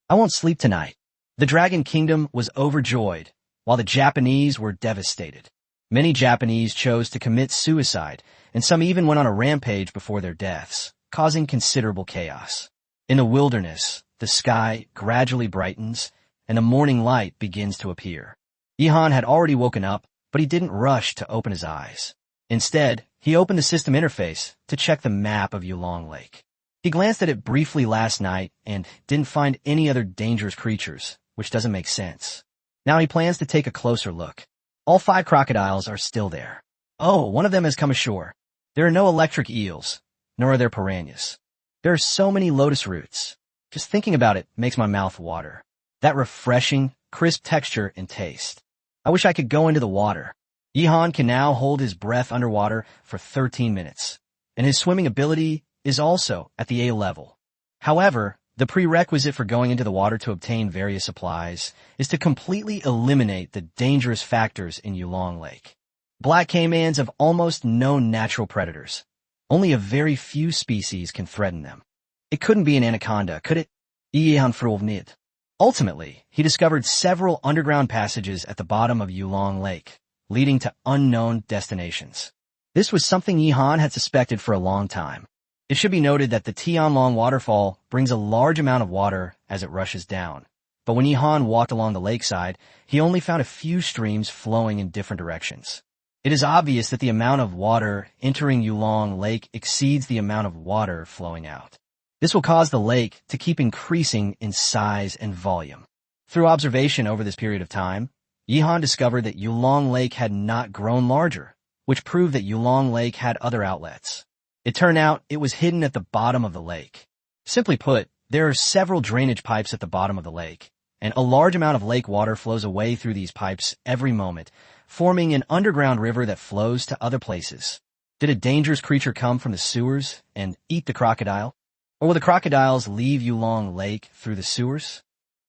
I won't sleep tonight. The Dragon Kingdom was overjoyed, while the Japanese were devastated. Many Japanese chose to commit suicide, and some even went on a rampage before their deaths, causing considerable chaos. In the wilderness, the sky gradually brightens, and the morning light begins to appear. Yihan had already woken up, but he didn't rush to open his eyes. Instead, he opened the system interface to check the map of Yulong Lake. He glanced at it briefly last night and didn't find any other dangerous creatures, which doesn't make sense. Now he plans to take a closer look. All 5 crocodiles are still there. Oh, one of them has come ashore. There are no electric eels, nor are there piranhas. There are so many lotus roots. Just thinking about it makes my mouth water. That refreshing, crisp texture and taste. I wish I could go into the water. Yihan can now hold his breath underwater for 13 minutes, and his swimming ability is also at the A level. However, the prerequisite for going into the water to obtain various supplies is to completely eliminate the dangerous factors in Yulong Lake. Black caimans have almost no natural predators. Only a very few species can threaten them. It couldn't be an anaconda, could it? Yihan Frulvnid. Ultimately, he discovered several underground passages at the bottom of Yulong Lake, leading to unknown destinations. This was something Yihan had suspected for a long time. It should be noted that the Tianlong waterfall brings a large amount of water as it rushes down. But when Yihan walked along the lakeside, he only found a few streams flowing in different directions. It is obvious that the amount of water entering Yulong Lake exceeds the amount of water flowing out. This will cause the lake to keep increasing in size and volume. Through observation over this period of time, Yihan discovered that Yulong Lake had not grown larger, which proved that Yulong Lake had other outlets. It turned out it was hidden at the bottom of the lake. Simply put, there are several drainage pipes at the bottom of the lake, and a large amount of lake water flows away through these pipes every moment, forming an underground river that flows to other places. Did a dangerous creature come from the sewers and eat the crocodile? Or will the crocodiles leave Yulong Lake through the sewers?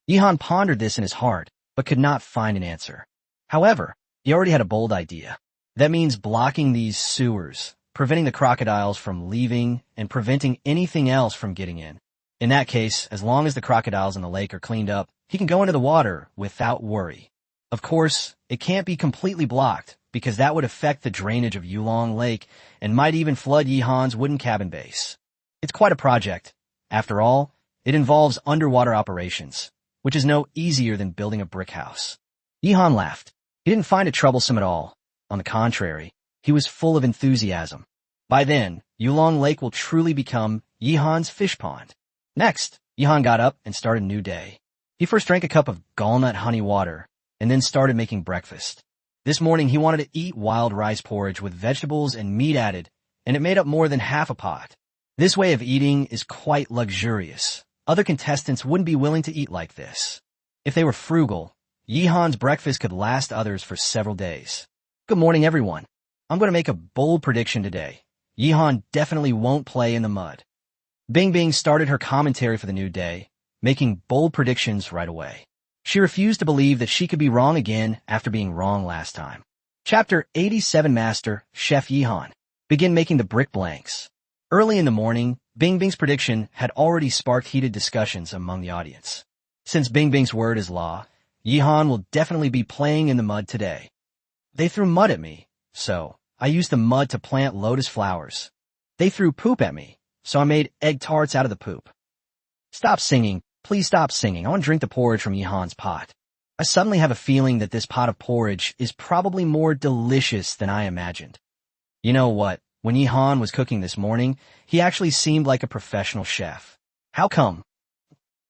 Yihan pondered this in his heart, but could not find an answer. However, he already had a bold idea. That means blocking these sewers, preventing the crocodiles from leaving and preventing anything else from getting in. In that case, as long as the crocodiles in the lake are cleaned up, he can go into the water without worry. Of course, it can't be completely blocked, because that would affect the drainage of Yulong Lake and might even flood Yihan's wooden cabin base. It's quite a project. After all, it involves underwater operations, which is no easier than building a brick house. Yihan laughed. He didn't find it troublesome at all. On the contrary, he was full of enthusiasm. By then, Yulong Lake will truly become Yihan's fish pond. Next, Yihan got up and started a new day. He first drank a cup of gallnut honey water, and then started making breakfast. This morning he wanted to eat wild rice porridge with vegetables and meat added, and it made up more than half a pot. This way of eating is quite luxurious. Other contestants wouldn't be willing to eat like this. If they were frugal, Yihan's breakfast could last others for several days. Good morning, everyone. I'm going to make a bold prediction today. Yihan definitely won't play in the mud. Bing Bing started her commentary for the new day, making bold predictions right away. She refused to believe that she could be wrong again after being wrong last time. Chapter 87 Master Chef Yihan. Begin making the brick blanks. Early in the morning, Bing Bing's prediction had already sparked heated discussions among the audience. Since Bing Bing's word is law, Yihan will definitely be playing in the mud today. They threw mud at me, so I used the mud to plant lotus flowers. They threw poop at me, so I made egg tarts out of the poop. Stop singing. Please stop singing. I want to drink the porridge from Yihan's pot. I suddenly have a feeling that this pot of porridge is probably more delicious than I imagined. You know what? When Yihan was cooking this morning, he actually seemed like a professional chef. How come?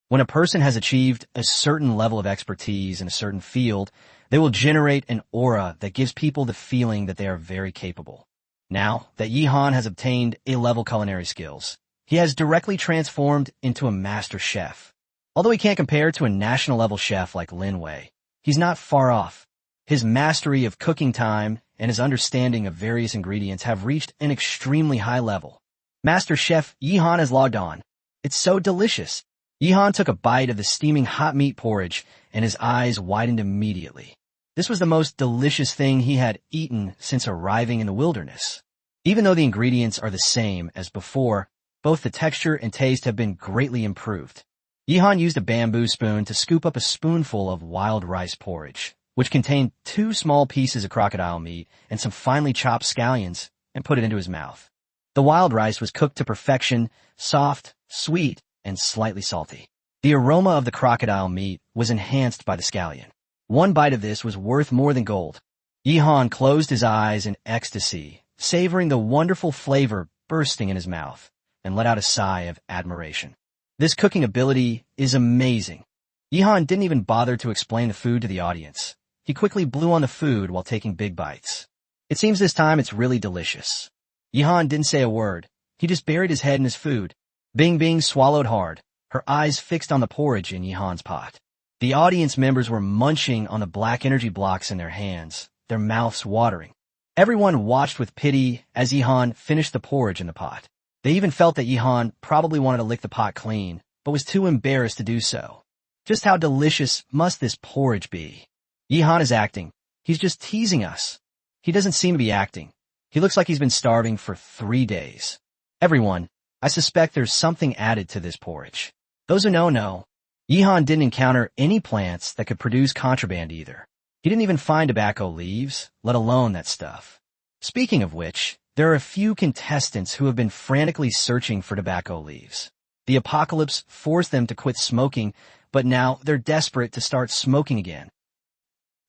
When a person has achieved a certain level of expertise in a certain field, they will generate an aura that gives people the feeling that they are very capable. Now that Yihan has obtained A-level culinary skills, he has directly transformed into a master chef. Although he can't compare to a national-level chef like Lin Wei, he's not far off. His mastery of cooking time and his understanding of various ingredients have reached an extremely high level. Master Chef Yihan has logged on. It's so delicious. Yihan took a bite of the steaming hot meat porridge, and his eyes widened immediately. This was the most delicious thing he had eaten since arriving in the wilderness. Even though the ingredients are the same as before, both the texture and taste have been greatly improved. Yihan used a bamboo spoon to scoop up a spoonful of wild rice porridge, which contained 2 small pieces of crocodile meat and some finely chopped scallions, and put it into his mouth. The wild rice was cooked to perfection, soft, sweet, and slightly salty. The aroma of the crocodile meat was enhanced by the scallion. One bite of this was worth more than gold. Yihan closed his eyes in ecstasy, savoring the wonderful flavor bursting in his mouth, and let out a sigh of admiration. This cooking ability is amazing. Yihan didn't even bother to explain the food to the audience. He quickly blew on the food while taking big bites. It seems this time it's really delicious. Yihan didn't say a word. He just buried his head in his food. Bing Bing swallowed hard, her eyes fixed on the porridge in Yihan's pot. The audience members were munching on the black energy blocks in their hands, their mouths watering. Everyone watched with pity as Yihan finished the porridge in the pot. They even felt that Yihan probably wanted to lick the pot clean, but was too embarrassed to do so. Just how delicious must this porridge be? Yihan is acting. He's just teasing us. He doesn't seem to be acting. He looks like he's been starving for 3 days. Everyone, I suspect there's something added to this porridge. Those who know. Yihan didn't encounter any plants that could produce contraband either. He didn't even find tobacco leaves, let alone that stuff. Speaking of which, there are a few contestants who have been frantically searching for tobacco leaves. The apocalypse forced them to quit smoking, but now they're desperate to start smoking again.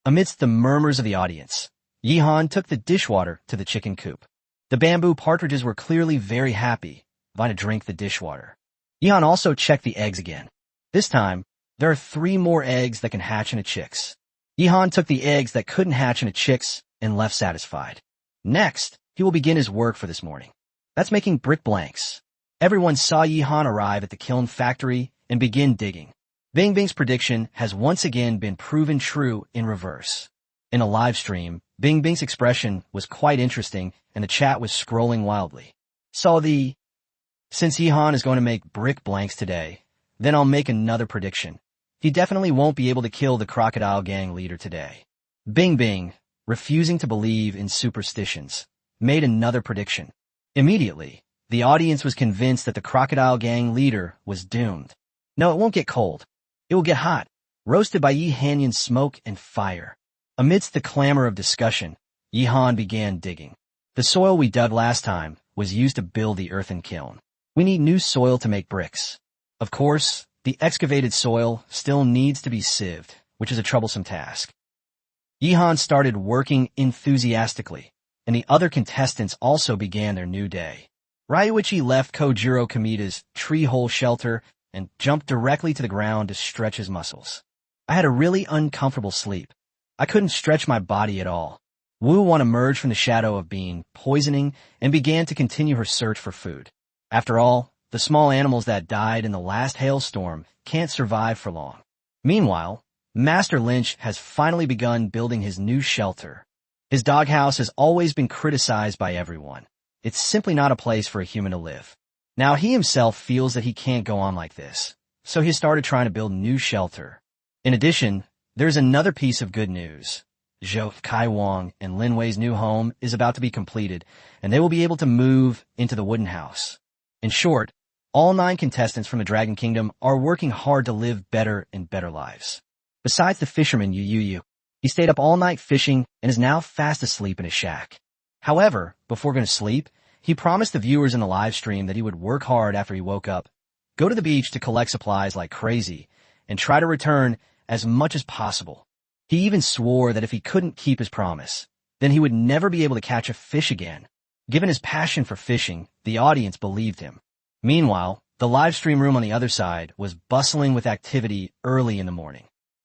Amidst the murmurs of the audience, Yihan took the dishwater to the chicken coop. The bamboo partridges were clearly very happy, wanting to drink the dishwater. Yihan also checked the eggs again. This time, there are 3 more eggs that can hatch into chicks. Yihan took the eggs that couldn't hatch into chicks and left satisfied. Next, he will begin his work for this morning. That's making brick blanks. Everyone saw Yihan arrive at the kiln factory and begin digging. Bing Bing's prediction has once again been proven true in reverse. In a live stream, Bing Bing's expression was quite interesting and the chat was scrolling wildly. Since Yihan is going to make brick blanks today, then I'll make another prediction. He definitely won't be able to kill the crocodile gang leader today. Bing Bing, refusing to believe in superstitions, made another prediction. Immediately, the audience was convinced that the crocodile gang leader was doomed. No, it won't get cold. It will get hot, roasted by Yi Hanyan's smoke and fire. Amidst the clamor of discussion, Yihan began digging. The soil we dug last time was used to build the earthen kiln. We need new soil to make bricks. Of course, the excavated soil still needs to be sieved, which is a troublesome task. Yihan started working enthusiastically, and the other contestants also began their new day. Ryuichi left Kojiro Kamida's tree-hole shelter and jumped directly to the ground to stretch his muscles. I had a really uncomfortable sleep. I couldn't stretch my body at all. Wu-won emerged from the shadow of being poisoning and began to continue her search for food. After all, the small animals that died in the last hailstorm can't survive for long. Meanwhile, Master Lynch has finally begun building his new shelter. His doghouse has always been criticized by everyone. It's simply not a place for a human to live. Now he himself feels that he can't go on like this, so he started trying to build a new shelter. In addition, there's another piece of good news. Zhou Kaiwang and Lin Wei's new home is about to be completed, and they will be able to move into the wooden house. In short, all 9 contestants from the Dragon Kingdom are working hard to live better and better lives. Besides the fisherman Yu, he stayed up all night fishing and is now fast asleep in his shack. However, before going to sleep, he promised the viewers in the live stream that he would work hard after he woke up, go to the beach to collect supplies like crazy, and try to return as much as possible. He even swore that if he couldn't keep his promise, then he would never be able to catch a fish again. Given his passion for fishing, the audience believed him. Meanwhile, the live stream room on the other side was bustling with activity early in the morning.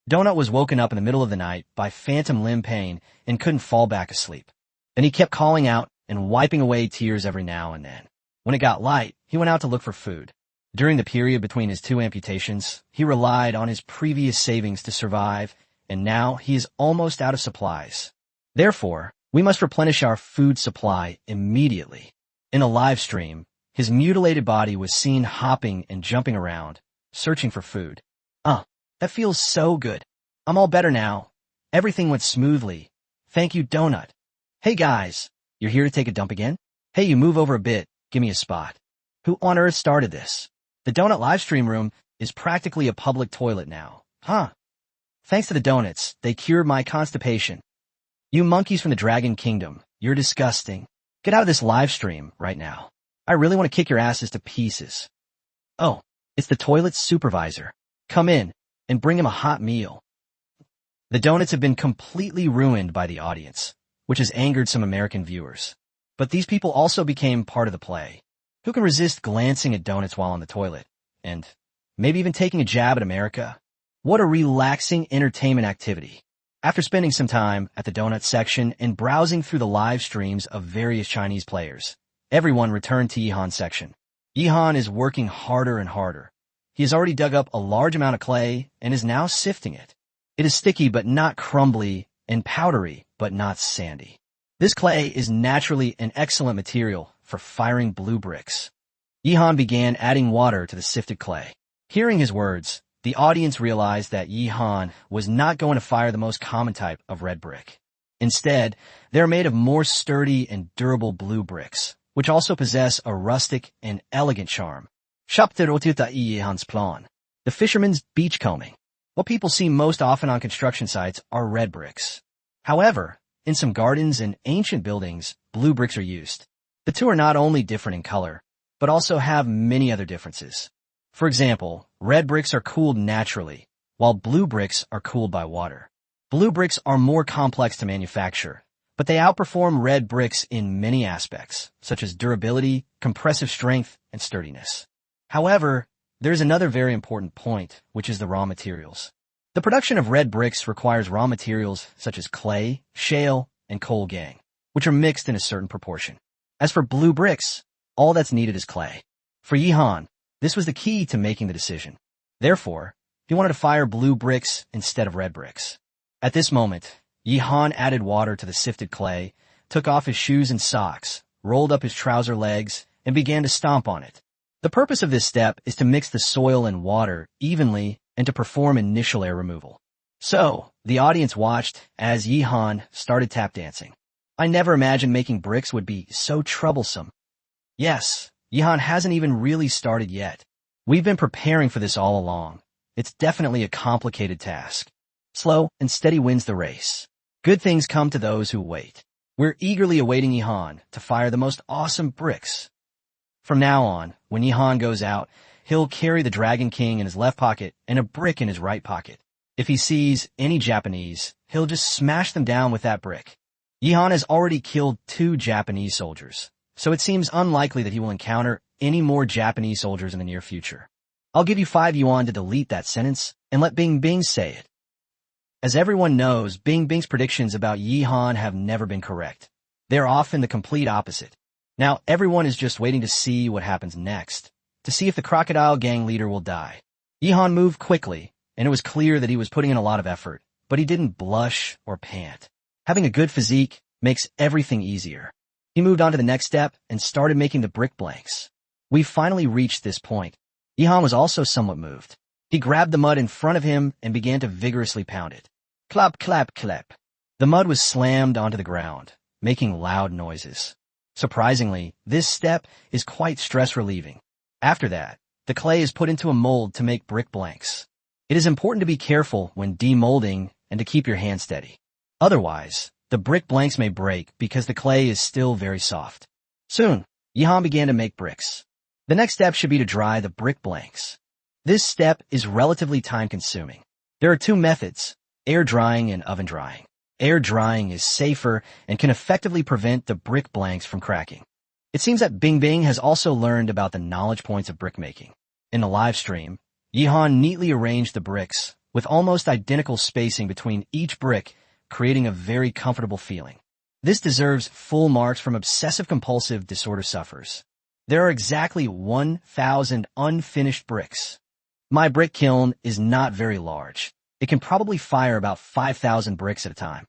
Donut was woken up in the middle of the night by phantom limb pain and couldn't fall back asleep. Then he kept calling out and wiping away tears every now and then. When it got light, he went out to look for food. During the period between his 2 amputations, he relied on his previous savings to survive, and now he is almost out of supplies. Therefore, we must replenish our food supply immediately. In a live stream, his mutilated body was seen hopping and jumping around, searching for food. That feels so good. I'm all better now. Everything went smoothly. Thank you, Donut. Hey guys, you're here to take a dump again? Hey, you move over a bit. Give me a spot. Who on earth started this? The Donut livestream room is practically a public toilet now. Thanks to the donuts, they cured my constipation. You monkeys from the Dragon Kingdom, you're disgusting. Get out of this live stream right now. I really want to kick your asses to pieces. Oh, it's the toilet supervisor. Come in and bring him a hot meal. The donuts have been completely ruined by the audience, which has angered some American viewers. But these people also became part of the play. Who can resist glancing at donuts while on the toilet? And maybe even taking a jab at America? What a relaxing entertainment activity. After spending some time at the donut section and browsing through the live streams of various Chinese players, everyone returned to Yihan's section. Yihan is working harder and harder. He has already dug up a large amount of clay and is now sifting it. It is sticky but not crumbly and powdery but not sandy. This clay is naturally an excellent material for firing blue bricks. Yihan began adding water to the sifted clay. Hearing his words, the audience realized that Yihan was not going to fire the most common type of red brick. Instead, they are made of more sturdy and durable blue bricks, which also possess a rustic and elegant charm. The fisherman's beachcombing. What people see most often on construction sites are red bricks. However, in some gardens and ancient buildings, blue bricks are used. The two are not only different in color, but also have many other differences. For example, red bricks are cooled naturally, while blue bricks are cooled by water. Blue bricks are more complex to manufacture, but they outperform red bricks in many aspects, such as durability, compressive strength, and sturdiness. However, there's another very important point, which is the raw materials. The production of red bricks requires raw materials such as clay, shale, and coal gang, which are mixed in a certain proportion. As for blue bricks, all that's needed is clay. For Yihan, this was the key to making the decision. Therefore, he wanted to fire blue bricks instead of red bricks. At this moment, Yihan added water to the sifted clay, took off his shoes and socks, rolled up his trouser legs, and began to stomp on it. The purpose of this step is to mix the soil and water evenly and to perform initial air removal. So, the audience watched as Yihan started tap dancing. I never imagined making bricks would be so troublesome. Yes, Yihan hasn't even really started yet. We've been preparing for this all along. It's definitely a complicated task. Slow and steady wins the race. Good things come to those who wait. We're eagerly awaiting Yihan to fire the most awesome bricks. From now on, when Yihan goes out, he'll carry the Dragon King in his left pocket and a brick in his right pocket. If he sees any Japanese, he'll just smash them down with that brick. Yihan has already killed 2 Japanese soldiers, so it seems unlikely that he will encounter any more Japanese soldiers in the near future. I'll give you 5 yuan to delete that sentence and let Bing Bing say it. As everyone knows, Bing Bing's predictions about Yihan have never been correct. They're often the complete opposite. Now everyone is just waiting to see what happens next, to see if the crocodile gang leader will die. Yihan moved quickly, and it was clear that he was putting in a lot of effort, but he didn't blush or pant. Having a good physique makes everything easier. He moved on to the next step and started making the brick blanks. We finally reached this point. Yihan was also somewhat moved. He grabbed the mud in front of him and began to vigorously pound it. Clap, clap, clap. The mud was slammed onto the ground, making loud noises. Surprisingly, this step is quite stress-relieving. After that, the clay is put into a mold to make brick blanks. It is important to be careful when demolding and to keep your hand steady. Otherwise, the brick blanks may break because the clay is still very soft. Soon, Yihan began to make bricks. The next step should be to dry the brick blanks. This step is relatively time-consuming. There are 2 methods, air drying and oven drying. Air drying is safer and can effectively prevent the brick blanks from cracking. It seems that Bing Bing has also learned about the knowledge points of brickmaking. In the live stream, Yihan neatly arranged the bricks with almost identical spacing between each brick, creating a very comfortable feeling. This deserves full marks from obsessive-compulsive disorder sufferers. There are exactly 1,000 unfinished bricks. My brick kiln is not very large. It can probably fire about 5,000 bricks at a time.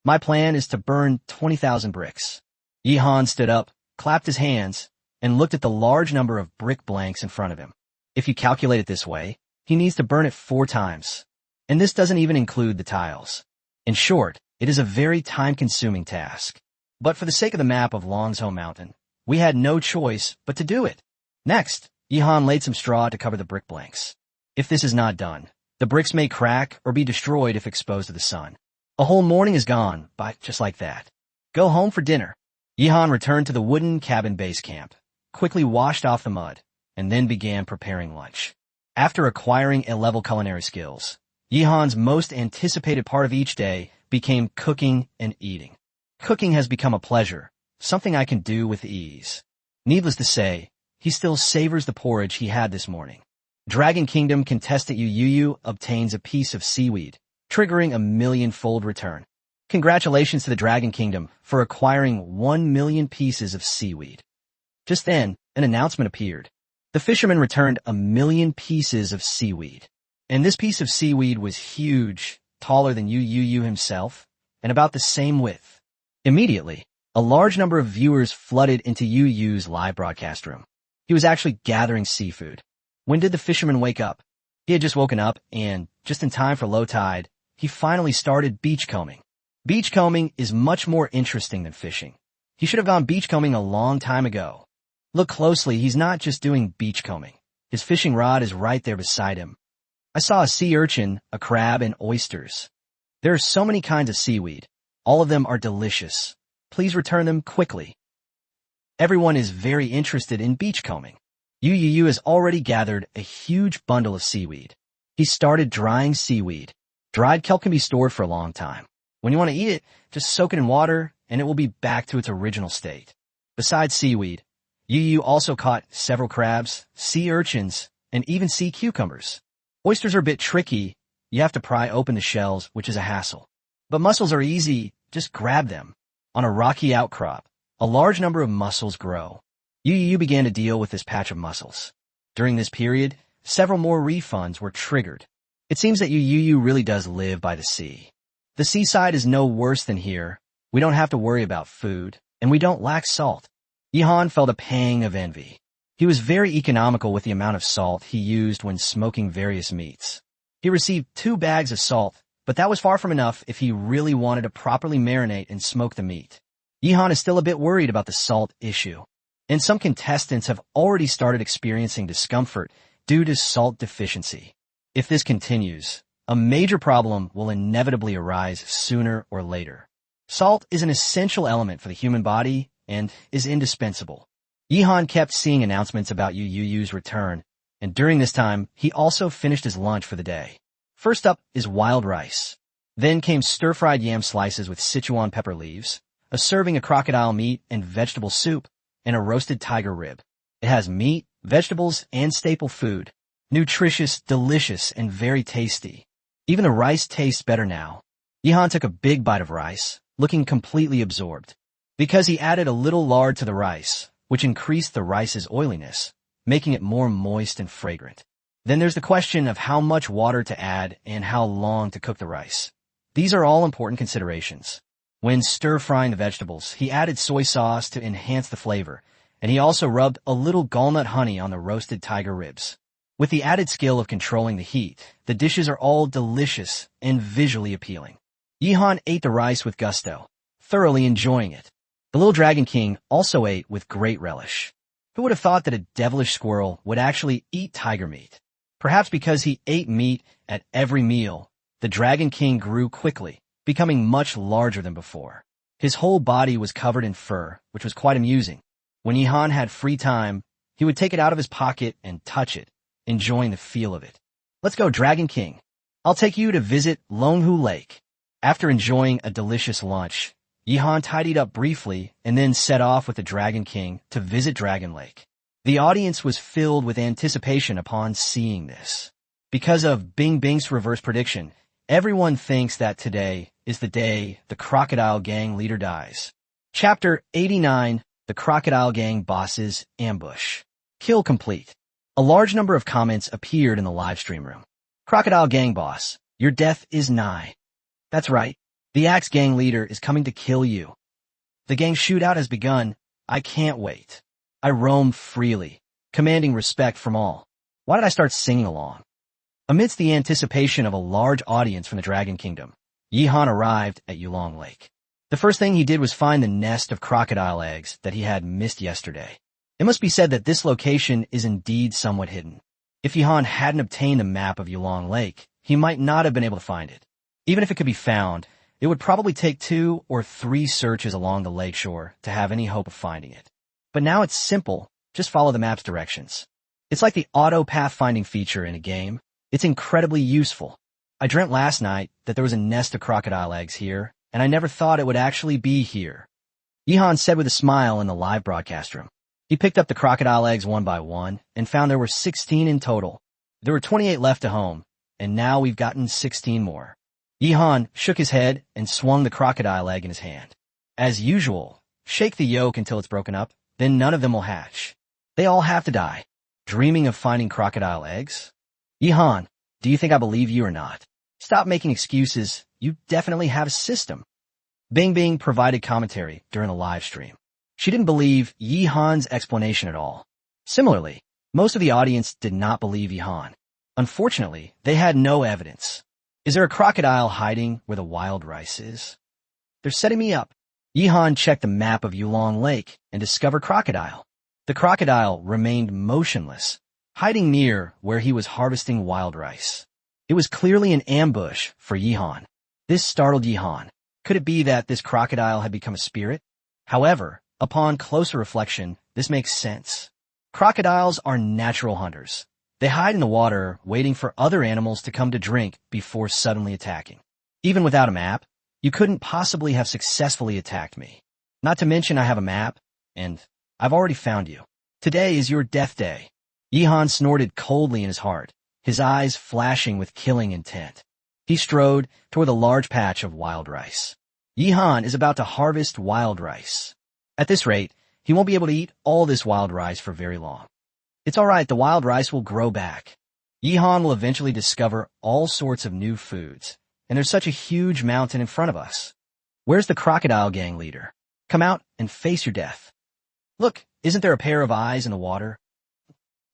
My plan is to burn 20,000 bricks. Yihan stood up, clapped his hands, and looked at the large number of brick blanks in front of him. If you calculate it this way, he needs to burn it 4 times. And this doesn't even include the tiles. In short, it is a very time-consuming task. But for the sake of the map of Longzhou Mountain, we had no choice but to do it. Next, Yihan laid some straw to cover the brick blanks. If this is not done, the bricks may crack or be destroyed if exposed to the sun. A whole morning is gone by just like that. Go home for dinner. Yihan returned to the wooden cabin base camp, quickly washed off the mud, and then began preparing lunch. After acquiring A-level culinary skills, Yihan's most anticipated part of each day became cooking and eating. Cooking has become a pleasure, something I can do with ease. Needless to say, he still savors the porridge he had this morning. Dragon Kingdom contestant Yu obtains a piece of seaweed, triggering a 1,000,000-fold return. Congratulations to the Dragon Kingdom for acquiring 1,000,000 pieces of seaweed. Just then, an announcement appeared. The fisherman returned 1,000,000 pieces of seaweed. And this piece of seaweed was huge, taller than Yu himself, and about the same width. Immediately, a large number of viewers flooded into Yu's live broadcast room. He was actually gathering seafood. When did the fisherman wake up? He had just woken up, and, just in time for low tide, he finally started beachcombing. Beachcombing is much more interesting than fishing. He should have gone beachcombing a long time ago. Look closely, he's not just doing beachcombing. His fishing rod is right there beside him. I saw a sea urchin, a crab, and oysters. There are so many kinds of seaweed. All of them are delicious. Please return them quickly. Everyone is very interested in beachcombing. Yu has already gathered a huge bundle of seaweed. He started drying seaweed. Dried kelp can be stored for a long time. When you want to eat it, just soak it in water, and it will be back to its original state. Besides seaweed, Yu also caught several crabs, sea urchins, and even sea cucumbers. Oysters are a bit tricky. You have to pry open the shells, which is a hassle. But mussels are easy. Just grab them. On a rocky outcrop, a large number of mussels grow. Yu began to deal with this patch of mussels. During this period, several more refunds were triggered. It seems that Yu really does live by the sea. The seaside is no worse than here. We don't have to worry about food, and we don't lack salt. Yihan felt a pang of envy. He was very economical with the amount of salt he used when smoking various meats. He received 2 bags of salt, but that was far from enough if he really wanted to properly marinate and smoke the meat. Yihan is still a bit worried about the salt issue, and some contestants have already started experiencing discomfort due to salt deficiency. If this continues, a major problem will inevitably arise sooner or later. Salt is an essential element for the human body and is indispensable. Yihan kept seeing announcements about Yu Yu's return, and during this time, he also finished his lunch for the day. First up is wild rice. Then came stir-fried yam slices with Sichuan pepper leaves, a serving of crocodile meat and vegetable soup, and a roasted tiger rib. It has meat, vegetables, and staple food. Nutritious, delicious, and very tasty. Even the rice tastes better now. Yihan took a big bite of rice, looking completely absorbed. Because he added a little lard to the rice, which increased the rice's oiliness, making it more moist and fragrant. Then there's the question of how much water to add and how long to cook the rice. These are all important considerations. When stir-frying the vegetables, he added soy sauce to enhance the flavor, and he also rubbed a little gallnut honey on the roasted tiger ribs. With the added skill of controlling the heat, the dishes are all delicious and visually appealing. Yihan ate the rice with gusto, thoroughly enjoying it. The little Dragon King also ate with great relish. Who would have thought that a devilish squirrel would actually eat tiger meat? Perhaps because he ate meat at every meal, the Dragon King grew quickly, becoming much larger than before. His whole body was covered in fur, which was quite amusing. When Yihan had free time, he would take it out of his pocket and touch it, enjoying the feel of it. Let's go, Dragon King. I'll take you to visit Longhu Lake. After enjoying a delicious lunch, Yihan tidied up briefly and then set off with the Dragon King to visit Dragon Lake. The audience was filled with anticipation upon seeing this. Because of Bing Bing's reverse prediction, everyone thinks that today is the day the Crocodile Gang leader dies. Chapter 89, The Crocodile Gang Boss's Ambush. Kill complete. A large number of comments appeared in the live stream room. Crocodile Gang Boss, your death is nigh. That's right. The Axe Gang leader is coming to kill you. The gang shootout has begun. I can't wait. I roam freely, commanding respect from all. Why did I start singing along? Amidst the anticipation of a large audience from the Dragon Kingdom, Yihan arrived at Yulong Lake. The first thing he did was find the nest of crocodile eggs that he had missed yesterday. It must be said that this location is indeed somewhat hidden. If Yihan hadn't obtained the map of Yulong Lake, he might not have been able to find it. Even if it could be found, it would probably take 2 or 3 searches along the lakeshore to have any hope of finding it. But now it's simple, just follow the map's directions. It's like the auto pathfinding feature in a game. It's incredibly useful. I dreamt last night that there was a nest of crocodile eggs here, and I never thought it would actually be here. Yihan said with a smile in the live broadcast room. He picked up the crocodile eggs one by one and found there were 16 in total. There were 28 left to home, and now we've gotten 16 more. Yihan shook his head and swung the crocodile egg in his hand. As usual, shake the yolk until it's broken up, then none of them will hatch. They all have to die. Dreaming of finding crocodile eggs? Yihan, do you think I believe you or not? Stop making excuses. You definitely have a system. Bing Bing provided commentary during the live stream. She didn't believe Yihan's explanation at all. Similarly, most of the audience did not believe Yihan. Unfortunately, they had no evidence. Is there a crocodile hiding where the wild rice is? They're setting me up. Yihan checked the map of Yulong Lake and discovered crocodile. The crocodile remained motionless, hiding near where he was harvesting wild rice. It was clearly an ambush for Yihan. This startled Yihan. Could it be that this crocodile had become a spirit? However, upon closer reflection, this makes sense. Crocodiles are natural hunters. They hide in the water, waiting for other animals to come to drink before suddenly attacking. Even without a map, you couldn't possibly have successfully attacked me. Not to mention I have a map, and I've already found you. Today is your death day. Yihan snorted coldly in his heart, his eyes flashing with killing intent. He strode toward a large patch of wild rice. Yihan is about to harvest wild rice. At this rate, he won't be able to eat all this wild rice for very long. It's all right, the wild rice will grow back. Yihan will eventually discover all sorts of new foods, and there's such a huge mountain in front of us. Where's the crocodile gang leader? Come out and face your death. Look, isn't there a pair of eyes in the water?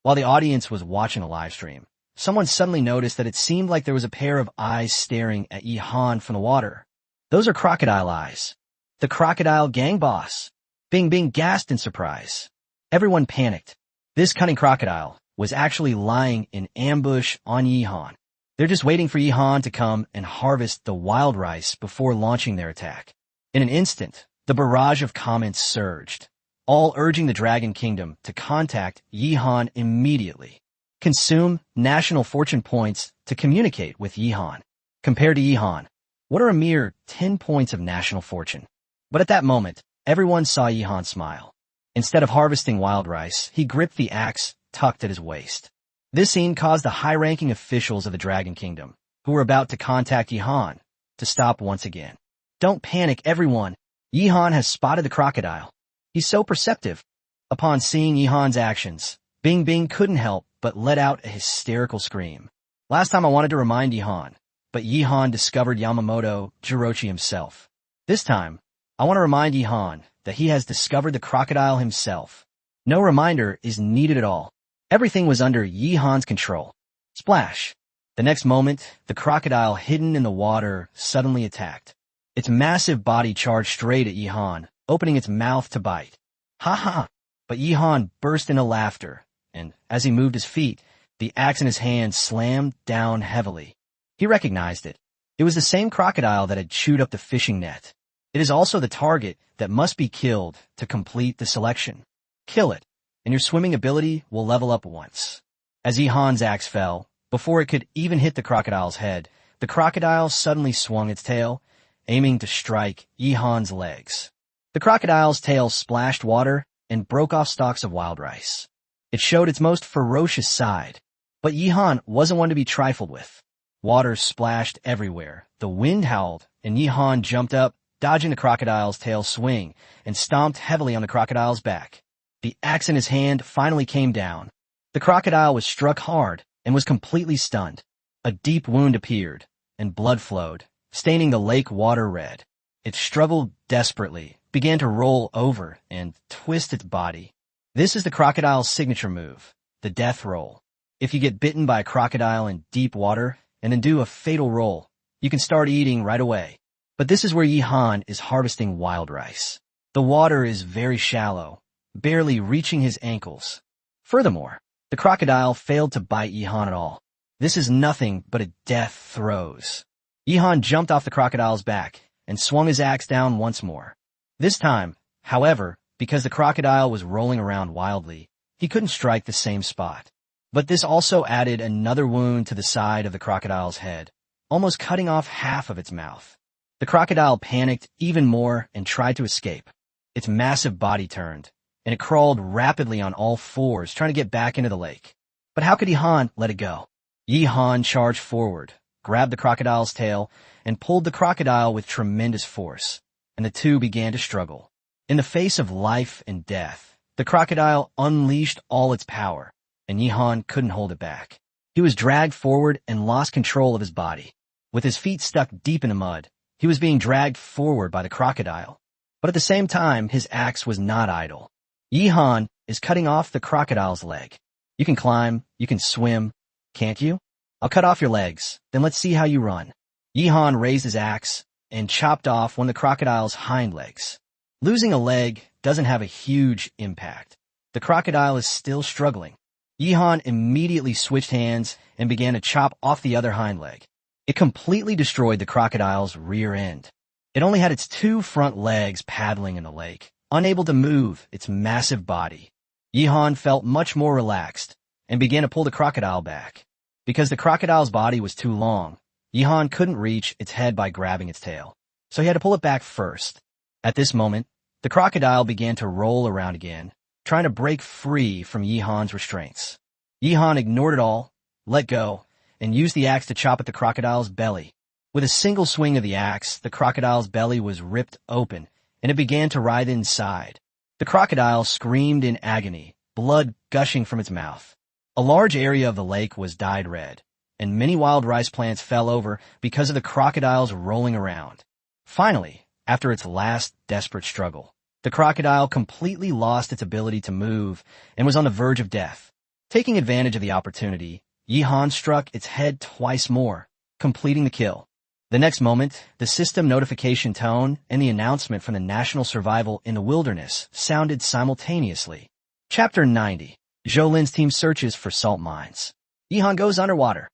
While the audience was watching the live stream, someone suddenly noticed that it seemed like there was a pair of eyes staring at Yihan from the water. Those are crocodile eyes. The crocodile gang boss. Bing Bing gasped in surprise. Everyone panicked. This cunning crocodile was actually lying in ambush on Yihan. They're just waiting for Yihan to come and harvest the wild rice before launching their attack. In an instant, the barrage of comments surged. all urging the Dragon Kingdom to contact Yihan immediately. Consume national fortune points to communicate with Yihan. Compared to Yihan, what are a mere 10 points of national fortune? But at that moment, everyone saw Yihan smile. Instead of harvesting wild rice, he gripped the axe tucked at his waist. This scene caused the high-ranking officials of the Dragon Kingdom, who were about to contact Yihan, to stop once again. Don't panic, everyone. Yihan has spotted the crocodile. He's so perceptive. Upon seeing Yihan's actions, Bing Bing couldn't help but let out a hysterical scream. Last time I wanted to remind Yihan, but Yihan discovered Yamamoto Jirochi himself. This time, I want to remind Yihan that he has discovered the crocodile himself. No reminder is needed at all. Everything was under Yihan's control. Splash! The next moment, the crocodile hidden in the water suddenly attacked. Its massive body charged straight at Yihan, opening its mouth to bite. Ha ha! But Yihan burst into laughter, and as he moved his feet, the axe in his hand slammed down heavily. He recognized it. It was the same crocodile that had chewed up the fishing net. It is also the target that must be killed to complete the selection. Kill it, and your swimming ability will level up once. As Yihan's axe fell, before it could even hit the crocodile's head, the crocodile suddenly swung its tail, aiming to strike Yihan's legs. The crocodile's tail splashed water and broke off stalks of wild rice. It showed its most ferocious side, but Yihan wasn't one to be trifled with. Water splashed everywhere, the wind howled, and Yihan jumped up, dodging the crocodile's tail swing, and stomped heavily on the crocodile's back. The axe in his hand finally came down. The crocodile was struck hard and was completely stunned. A deep wound appeared, and blood flowed, staining the lake water red. It struggled desperately, began to roll over, and twist its body. This is the crocodile's signature move, the death roll. If you get bitten by a crocodile in deep water and then do a fatal roll, you can start eating right away. But this is where Yihan is harvesting wild rice. The water is very shallow, barely reaching his ankles. Furthermore, the crocodile failed to bite Yihan at all. This is nothing but a death throes. Yihan jumped off the crocodile's back and swung his axe down once more. This time, however, because the crocodile was rolling around wildly, he couldn't strike the same spot. But this also added another wound to the side of the crocodile's head, almost cutting off half of its mouth. The crocodile panicked even more and tried to escape. Its massive body turned, and it crawled rapidly on all fours, trying to get back into the lake. But how could Yihan let it go? Yihan charged forward, grabbed the crocodile's tail, and pulled the crocodile with tremendous force, and the two began to struggle. In the face of life and death, the crocodile unleashed all its power, and Yihan couldn't hold it back. He was dragged forward and lost control of his body. With his feet stuck deep in the mud, he was being dragged forward by the crocodile. But at the same time, his axe was not idle. Yihan is cutting off the crocodile's leg. You can climb, you can swim, can't you? I'll cut off your legs, then let's see how you run. Yihan raised his axe and chopped off one of the crocodile's hind legs. Losing a leg doesn't have a huge impact. The crocodile is still struggling. Yihan immediately switched hands and began to chop off the other hind leg. It completely destroyed the crocodile's rear end. It only had its two front legs paddling in the lake, unable to move its massive body. Yihan felt much more relaxed and began to pull the crocodile back. Because the crocodile's body was too long, Yihan couldn't reach its head by grabbing its tail, so he had to pull it back first. At this moment, the crocodile began to roll around again, trying to break free from Yihan's restraints. Yihan ignored it all, let go, and used the axe to chop at the crocodile's belly. With a single swing of the axe, the crocodile's belly was ripped open, and it began to writhe inside. The crocodile screamed in agony, blood gushing from its mouth. A large area of the lake was dyed red, and many wild rice plants fell over because of the crocodile's rolling around. Finally, after its last desperate struggle, the crocodile completely lost its ability to move and was on the verge of death. Taking advantage of the opportunity, Yihan struck its head twice more, completing the kill. The next moment, the system notification tone and the announcement from the National Survival in the Wilderness sounded simultaneously. Chapter 90. Zhou team searches for salt mines. Yihan goes underwater.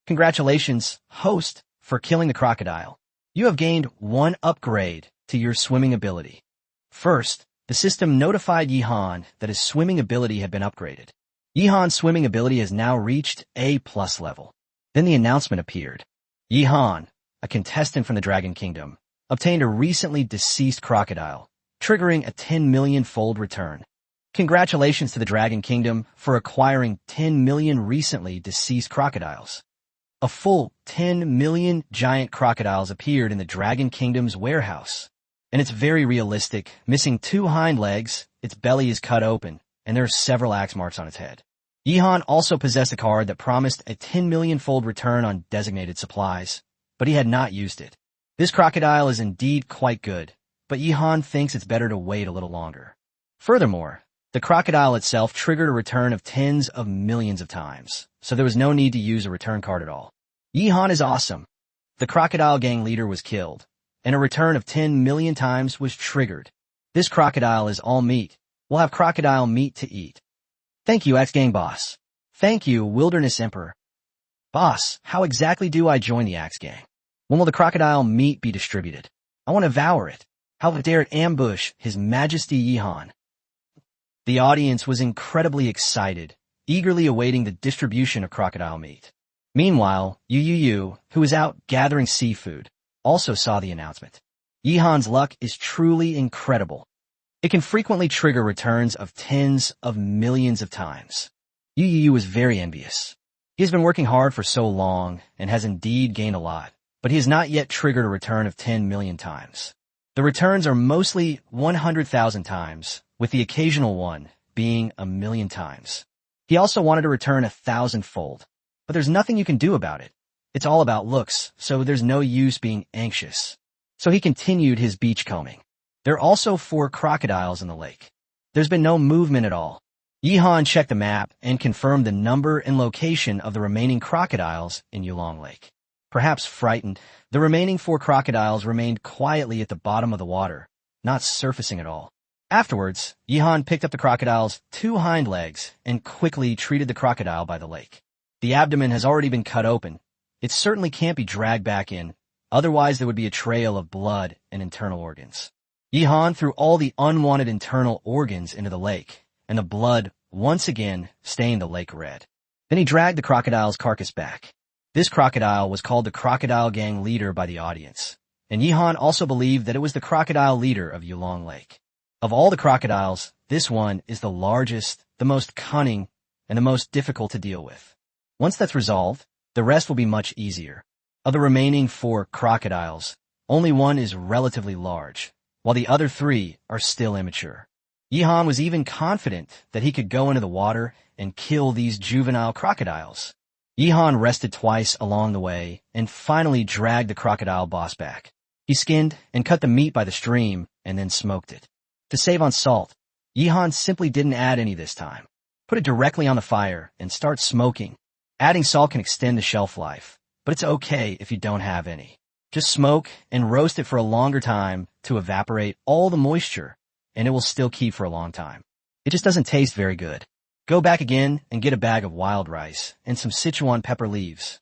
Congratulations, host, for killing the crocodile. You have gained one upgrade to your swimming ability. First, The system notified Yihan that his swimming ability had been upgraded. Yihan's swimming ability has now reached A+ level. Then the announcement appeared. Yihan, a contestant from the Dragon Kingdom, obtained a recently deceased crocodile, triggering a 10 million-fold return. Congratulations to the Dragon Kingdom for acquiring 10 million recently deceased crocodiles. A full 10 million giant crocodiles appeared in the Dragon Kingdom's warehouse. And it's very realistic, missing 2 hind legs, its belly is cut open, and there are several axe marks on its head. Yihan also possessed a card that promised a 10 million-fold return on designated supplies, but he had not used it. This crocodile is indeed quite good, but Yihan thinks it's better to wait a little longer. Furthermore, the crocodile itself triggered a return of tens of millions of times, so there was no need to use a return card at all. Yihan is awesome. The crocodile gang leader was killed, and a return of 10 million times was triggered. This crocodile is all meat. We'll have crocodile meat to eat. Thank you, Axe Gang Boss. Thank you, Wilderness Emperor. Boss, how exactly do I join the Axe Gang? When will the crocodile meat be distributed? I want to devour it. How dare it ambush His Majesty Yihan? The audience was incredibly excited, eagerly awaiting the distribution of crocodile meat. Meanwhile, Yu, who was out gathering seafood, also saw the announcement. Yihan's luck is truly incredible. It can frequently trigger returns of tens of millions of times. Yu was very envious. He has been working hard for so long and has indeed gained a lot, but he has not yet triggered a return of 10 million times. The returns are mostly 100,000 times, with the occasional one being 1,000,000 times. He also wanted to return 1,000-fold, but there's nothing you can do about it. It's all about looks, so there's no use being anxious. So he continued his beachcombing. There are also 4 crocodiles in the lake. There's been no movement at all. Yihan checked the map and confirmed the number and location of the remaining crocodiles in Yulong Lake. Perhaps frightened, the remaining 4 crocodiles remained quietly at the bottom of the water, not surfacing at all. Afterwards, Yihan picked up the crocodile's 2 hind legs and quickly treated the crocodile by the lake. The abdomen has already been cut open. It certainly can't be dragged back in, otherwise there would be a trail of blood and internal organs. Yihan threw all the unwanted internal organs into the lake, and the blood once again stained the lake red. Then he dragged the crocodile's carcass back. This crocodile was called the crocodile gang leader by the audience, and Yihan also believed that it was the crocodile leader of Yulong Lake. Of all the crocodiles, this one is the largest, the most cunning, and the most difficult to deal with. Once that's resolved, the rest will be much easier. Of the remaining 4 crocodiles, only one is relatively large, while the other 3 are still immature. Yihan was even confident that he could go into the water and kill these juvenile crocodiles. Yihan rested twice along the way and finally dragged the crocodile boss back. He skinned and cut the meat by the stream and then smoked it. To save on salt, Yihan simply didn't add any this time. Put it directly on the fire and start smoking. Adding salt can extend the shelf life, but it's okay if you don't have any. Just smoke and roast it for a longer time to evaporate all the moisture, and it will still keep for a long time. It just doesn't taste very good. Go back again and get a bag of wild rice and some Sichuan pepper leaves.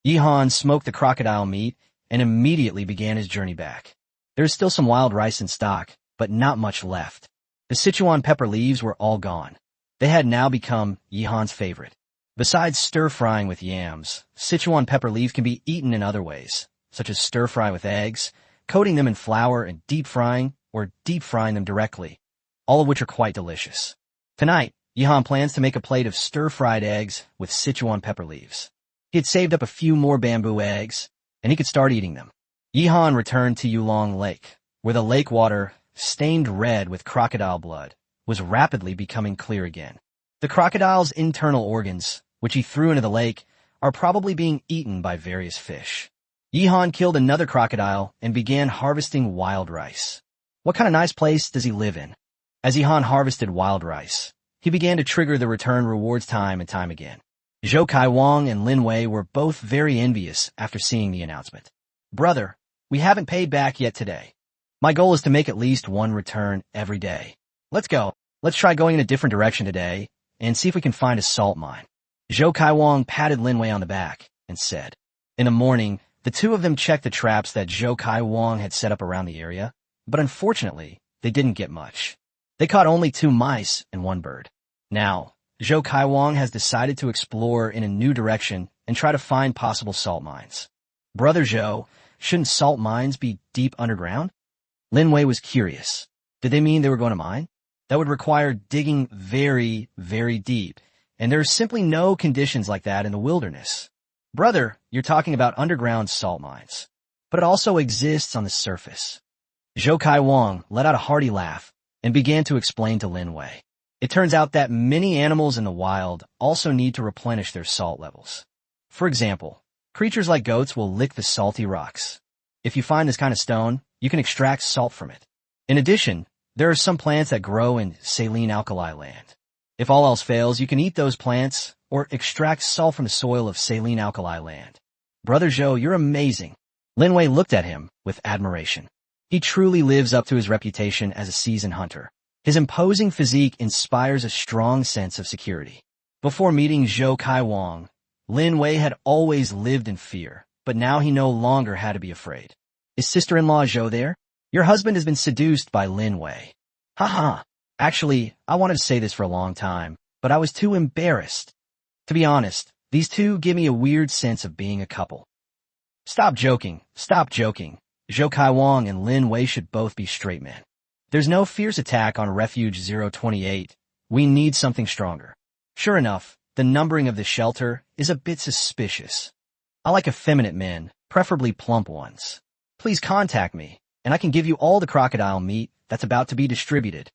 Yihan smoked the crocodile meat and immediately began his journey back. There is still some wild rice in stock, but not much left. The Sichuan pepper leaves were all gone. They had now become Yihan's favorite. Besides stir-frying with yams, Sichuan pepper leaves can be eaten in other ways, such as stir-fry with eggs, coating them in flour and deep-frying, or deep-frying them directly, all of which are quite delicious. Tonight, Yihan plans to make a plate of stir-fried eggs with Sichuan pepper leaves. He had saved up a few more bamboo eggs, and he could start eating them. Yihan returned to Yulong Lake, where the lake water, stained red with crocodile blood, was rapidly becoming clear again. The crocodile's internal organs, which he threw into the lake, are probably being eaten by various fish. Yihan killed another crocodile and began harvesting wild rice. What kind of nice place does he live in? As Yihan harvested wild rice, he began to trigger the return rewards time and time again. Zhou Kaiwang and Lin Wei were both very envious after seeing the announcement. Brother, we haven't paid back yet today. My goal is to make at least 1 return every day. Let's go. Let's try going in a different direction today and see if we can find a salt mine. Zhou Kaiwang patted Lin Wei on the back and said. In the morning, the two of them checked the traps that Zhou Kaiwang had set up around the area, but unfortunately, they didn't get much. They caught only 2 mice and 1 bird. Now, Zhou Kaiwang has decided to explore in a new direction and try to find possible salt mines. Brother Zhou, shouldn't salt mines be deep underground? Lin Wei was curious. Did they mean they were going to mine? That would require digging very, very deep, and there are simply no conditions like that in the wilderness. Brother, you're talking about underground salt mines. But it also exists on the surface. Zhou Kaiwang let out a hearty laugh and began to explain to Lin Wei. It turns out that many animals in the wild also need to replenish their salt levels. For example, creatures like goats will lick the salty rocks. If you find this kind of stone, you can extract salt from it. In addition, there are some plants that grow in saline alkali land. If all else fails, you can eat those plants or extract salt from the soil of saline alkali land. Brother Zhou, you're amazing. Lin Wei looked at him with admiration. He truly lives up to his reputation as a seasoned hunter. His imposing physique inspires a strong sense of security. Before meeting Zhou Kaiwang, Lin Wei had always lived in fear, but now he no longer had to be afraid. Is sister-in-law Zhou there? Your husband has been seduced by Lin Wei. Haha. Actually, I wanted to say this for a long time, but I was too embarrassed. To be honest, these two give me a weird sense of being a couple. Stop joking. Stop joking. Zhou Kaiwang and Lin Wei should both be straight men. There's no fierce attack on Refuge 028. We need something stronger. Sure enough, the numbering of the shelter is a bit suspicious. I like effeminate men, preferably plump ones. Please contact me, and I can give you all the crocodile meat that's about to be distributed.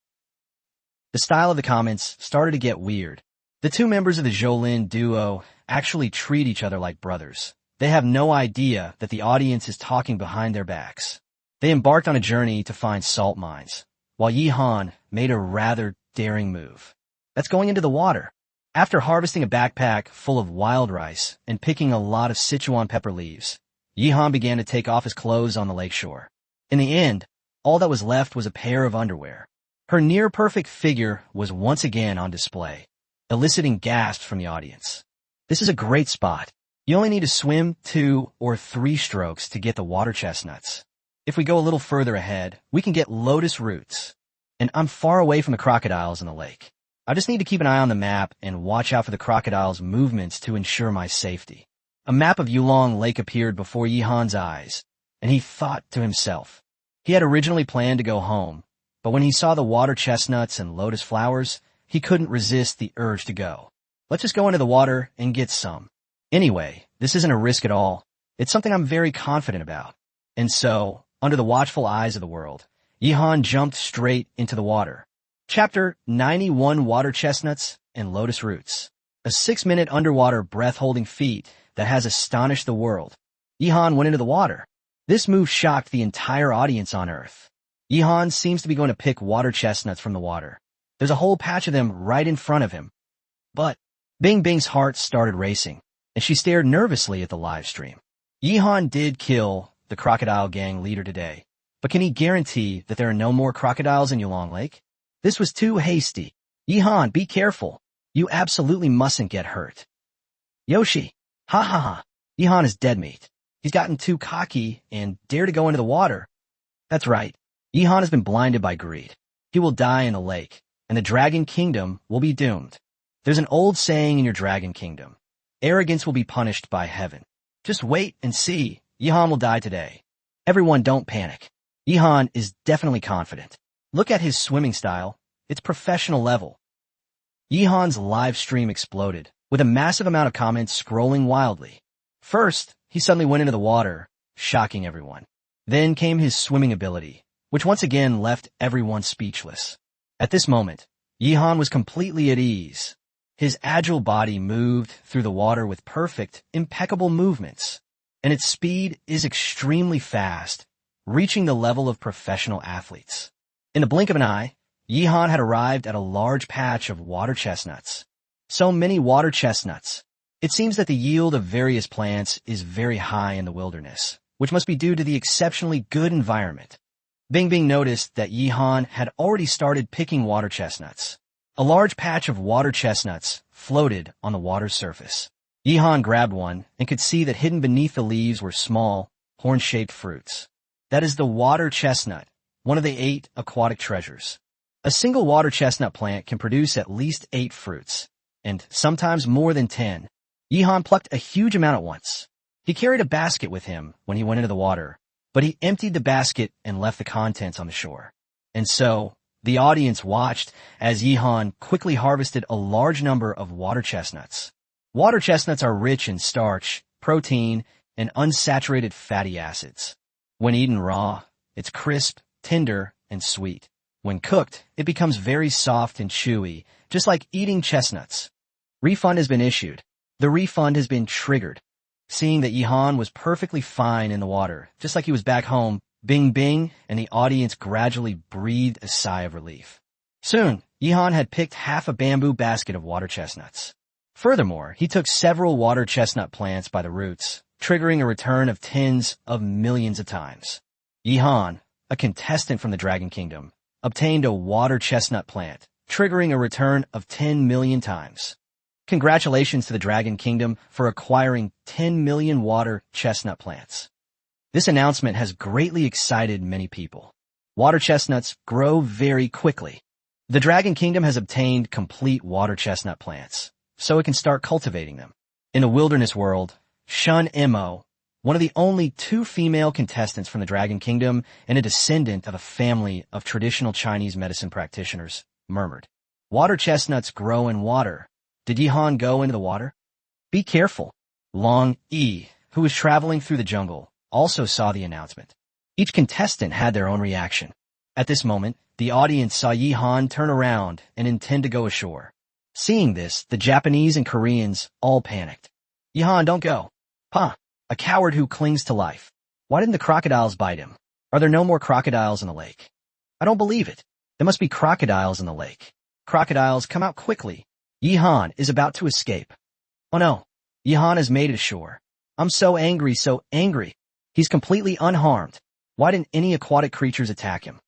The style of the comments started to get weird. The two members of the Zhoulin duo actually treat each other like brothers. They have no idea that the audience is talking behind their backs. They embarked on a journey to find salt mines, while Yi Han made a rather daring move. That's going into the water. After harvesting a backpack full of wild rice and picking a lot of Sichuan pepper leaves, Yi Han began to take off his clothes on the lakeshore. In the end, all that was left was a pair of underwear. Her near-perfect figure was once again on display, eliciting gasps from the audience. This is a great spot. You only need to swim 2 or 3 strokes to get the water chestnuts. If we go a little further ahead, we can get lotus roots. And I'm far away from the crocodiles in the lake. I just need to keep an eye on the map and watch out for the crocodiles' movements to ensure my safety. A map of Yulong Lake appeared before Yi Han's eyes, and he thought to himself. He had originally planned to go home, but when he saw the water chestnuts and lotus flowers, he couldn't resist the urge to go. Let's just go into the water and get some. Anyway, this isn't a risk at all. It's something I'm very confident about. And so, under the watchful eyes of the world, Yi Han jumped straight into the water. Chapter 91 Water Chestnuts and Lotus Roots. A 6-minute underwater breath-holding feat that has astonished the world. Yi Han went into the water. This move shocked the entire audience on Earth. Yi Han seems to be going to pick water chestnuts from the water. There's a whole patch of them right in front of him. But Bing Bing's heart started racing, and she stared nervously at the live stream. Yi Han did kill the crocodile gang leader today, but can he guarantee that there are no more crocodiles in Yulong Lake? This was too hasty. Yi Han, be careful. You absolutely mustn't get hurt. Yoshi. Ha ha ha. Yi Han is dead meat. He's gotten too cocky and dared to go into the water. That's right. Yi Han has been blinded by greed. He will die in the lake, and the Dragon Kingdom will be doomed. There's an old saying in your Dragon Kingdom. Arrogance will be punished by heaven. Just wait and see. Yi Han will die today. Everyone don't panic. Yi Han is definitely confident. Look at his swimming style. It's professional level. Yi Han's live stream exploded, with a massive amount of comments scrolling wildly. First, he suddenly went into the water, shocking everyone. Then came his swimming ability, which once again left everyone speechless. At this moment, Yi Han was completely at ease. His agile body moved through the water with perfect, impeccable movements, and its speed is extremely fast, reaching the level of professional athletes. In the blink of an eye, Yi Han had arrived at a large patch of water chestnuts. So many water chestnuts. It seems that the yield of various plants is very high in the wilderness, which must be due to the exceptionally good environment. Bing Bing noticed that Yi Han had already started picking water chestnuts. A large patch of water chestnuts floated on the water's surface. Yi Han grabbed one and could see that hidden beneath the leaves were small, horn-shaped fruits. That is the water chestnut, one of the 8 aquatic treasures. A single water chestnut plant can produce at least 8 fruits, and sometimes more than 10. Yihan plucked a huge amount at once. He carried a basket with him when he went into the water, but he emptied the basket and left the contents on the shore. And so, the audience watched as Yihan quickly harvested a large number of water chestnuts. Water chestnuts are rich in starch, protein, and unsaturated fatty acids. When eaten raw, it's crisp, tender, and sweet. When cooked, it becomes very soft and chewy, just like eating chestnuts. Refund has been issued. The refund has been triggered. Seeing that Yihan was perfectly fine in the water, just like he was back home, bing bing, and the audience gradually breathed a sigh of relief. Soon, Yihan had picked half a bamboo basket of water chestnuts. Furthermore, he took several water chestnut plants by the roots, triggering a return of tens of millions of times. Yihan, a contestant from the Dragon Kingdom, obtained a water chestnut plant, triggering a return of 10 million times. Congratulations to the Dragon Kingdom for acquiring 10 million water chestnut plants. This announcement has greatly excited many people. Water chestnuts grow very quickly. The Dragon Kingdom has obtained complete water chestnut plants, so it can start cultivating them. In the wilderness world, Shun Mo, one of the only 2 female contestants from the Dragon Kingdom and a descendant of a family of traditional Chinese medicine practitioners, murmured, "Water chestnuts grow in water. Did Yihan go into the water?" Be careful. Long Yi, who was traveling through the jungle, also saw the announcement. Each contestant had their own reaction. At this moment, the audience saw Yihan turn around and intend to go ashore. Seeing this, the Japanese and Koreans all panicked. "Yihan, don't go. Pa, a coward who clings to life. Why didn't the crocodiles bite him? Are there no more crocodiles in the lake? I don't believe it. There must be crocodiles in the lake. Crocodiles, come out quickly. Yihan is about to escape. Oh no, Yihan has made it ashore. I'm so angry, so angry. He's completely unharmed. Why didn't any aquatic creatures attack him?"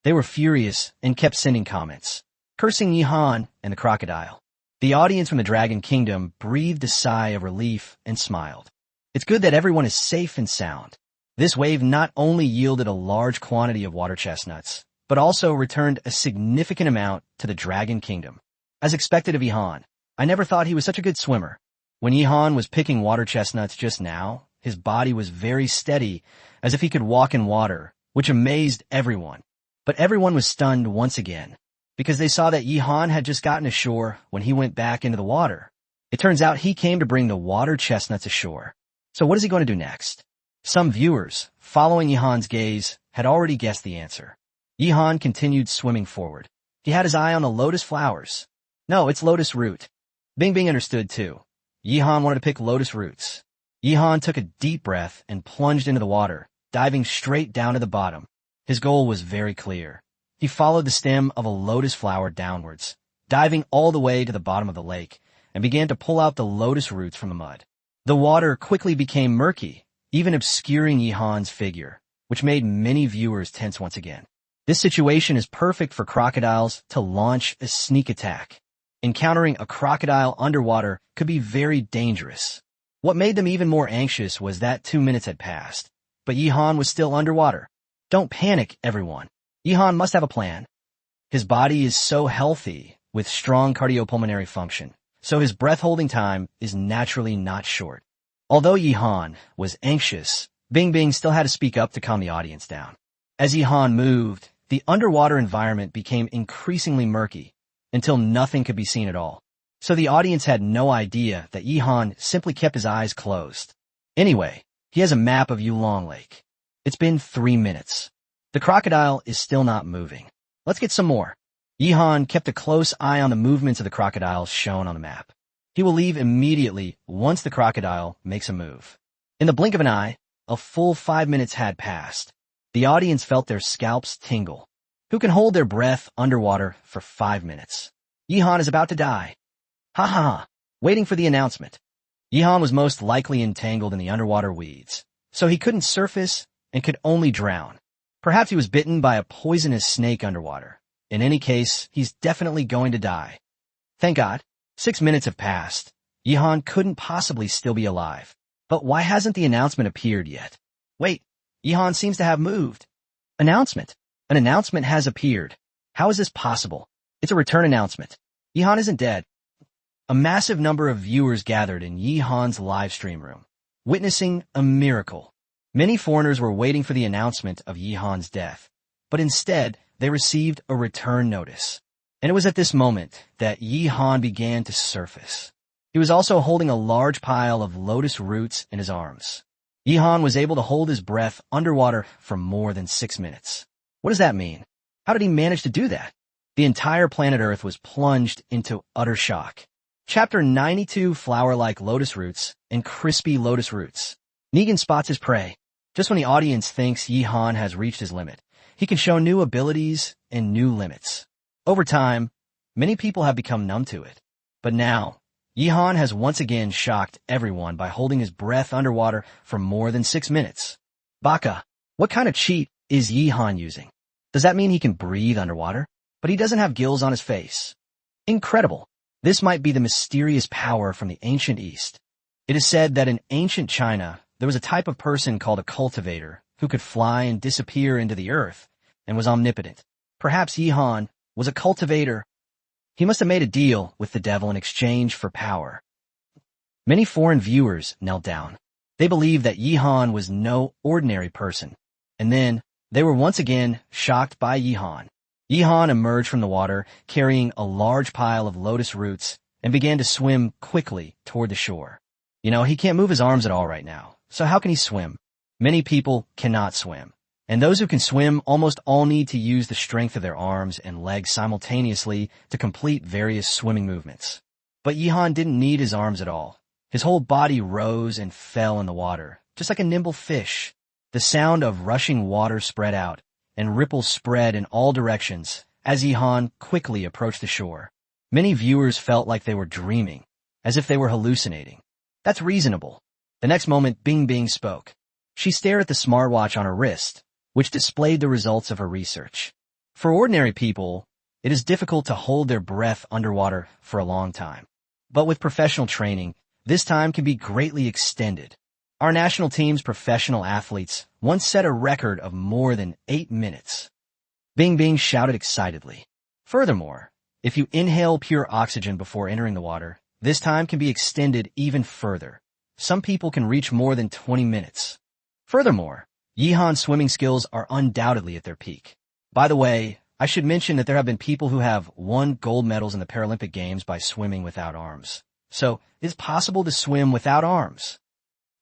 They were furious and kept sending comments, cursing Yihan and the crocodile. The audience from the Dragon Kingdom breathed a sigh of relief and smiled. It's good that everyone is safe and sound. This wave not only yielded a large quantity of water chestnuts, but also returned a significant amount to the Dragon Kingdom. As expected of Yihan, I never thought he was such a good swimmer. When Yihan was picking water chestnuts just now, his body was very steady, as if he could walk in water, which amazed everyone. But everyone was stunned once again, because they saw that Yihan had just gotten ashore when he went back into the water. It turns out he came to bring the water chestnuts ashore. So what is he going to do next? Some viewers, following Yihan's gaze, had already guessed the answer. Yihan continued swimming forward. He had his eye on the lotus flowers. No, it's lotus root. Bing Bing understood too. Yihan wanted to pick lotus roots. Yihan took a deep breath and plunged into the water, diving straight down to the bottom. His goal was very clear. He followed the stem of a lotus flower downwards, diving all the way to the bottom of the lake, and began to pull out the lotus roots from the mud. The water quickly became murky, even obscuring Yihan's figure, which made many viewers tense once again. This situation is perfect for crocodiles to launch a sneak attack. Encountering a crocodile underwater could be very dangerous. What made them even more anxious was that 2 minutes had passed, but Yihan was still underwater. Don't panic, everyone. Yihan must have a plan. His body is so healthy, with strong cardiopulmonary function, so his breath-holding time is naturally not short. Although Yihan was anxious, Bing Bing still had to speak up to calm the audience down. As Yihan moved, the underwater environment became increasingly murky, until nothing could be seen at all. So the audience had no idea that Yihan simply kept his eyes closed. Anyway, he has a map of Yulong Lake. It's been 3 minutes. The crocodile is still not moving. Let's get some more. Yihan kept a close eye on the movements of the crocodiles shown on the map. He will leave immediately once the crocodile makes a move. In the blink of an eye, a full 5 minutes had passed. The audience felt their scalps tingle. Who can hold their breath underwater for 5 minutes? Yihan is about to die. Ha ha ha, waiting for the announcement. Yihan was most likely entangled in the underwater weeds, so he couldn't surface and could only drown. Perhaps he was bitten by a poisonous snake underwater. In any case, he's definitely going to die. Thank God. 6 minutes have passed. Yihan couldn't possibly still be alive. But why hasn't the announcement appeared yet? Wait, Yihan seems to have moved. Announcement. An announcement has appeared. How is this possible? It's a return announcement. Yihan isn't dead. A massive number of viewers gathered in Yihan's live stream room, witnessing a miracle. Many foreigners were waiting for the announcement of Yihan's death, but instead they received a return notice. And it was at this moment that Yihan began to surface. He was also holding a large pile of lotus roots in his arms. Yihan was able to hold his breath underwater for more than 6 minutes. What does that mean? How did he manage to do that? The entire planet Earth was plunged into utter shock. Chapter 92, Flower-like lotus roots and crispy lotus roots. Negan spots his prey. Just when the audience thinks Yihan has reached his limit, he can show new abilities and new limits. Over time, many people have become numb to it. But now, Yihan has once again shocked everyone by holding his breath underwater for more than 6 minutes. Baka, what kind of cheat is Yihan using? Does that mean he can breathe underwater? But he doesn't have gills on his face. Incredible. This might be the mysterious power from the ancient East. It is said that in ancient China, there was a type of person called a cultivator who could fly and disappear into the earth and was omnipotent. Perhaps Yihan was a cultivator. He must have made a deal with the devil in exchange for power. Many foreign viewers knelt down. They believed that Yihan was no ordinary person. And then, they were once again shocked by Yihan. Yihan emerged from the water, carrying a large pile of lotus roots, and began to swim quickly toward the shore. He can't move his arms at all right now, so how can he swim? Many people cannot swim. And those who can swim almost all need to use the strength of their arms and legs simultaneously to complete various swimming movements. But Yihan didn't need his arms at all. His whole body rose and fell in the water, just like a nimble fish. The sound of rushing water spread out, and ripples spread in all directions as Yihan quickly approached the shore. Many viewers felt like they were dreaming, as if they were hallucinating. That's reasonable. The next moment, Bing Bing spoke. She stared at the smartwatch on her wrist, which displayed the results of her research. For ordinary people, it is difficult to hold their breath underwater for a long time. But with professional training, this time can be greatly extended. Our national team's professional athletes once set a record of more than 8 minutes. Bing Bing shouted excitedly. Furthermore, if you inhale pure oxygen before entering the water, this time can be extended even further. Some people can reach more than 20 minutes. Furthermore, Yihan's swimming skills are undoubtedly at their peak. By the way, I should mention that there have been people who have won gold medals in the Paralympic Games by swimming without arms. So, it's possible to swim without arms.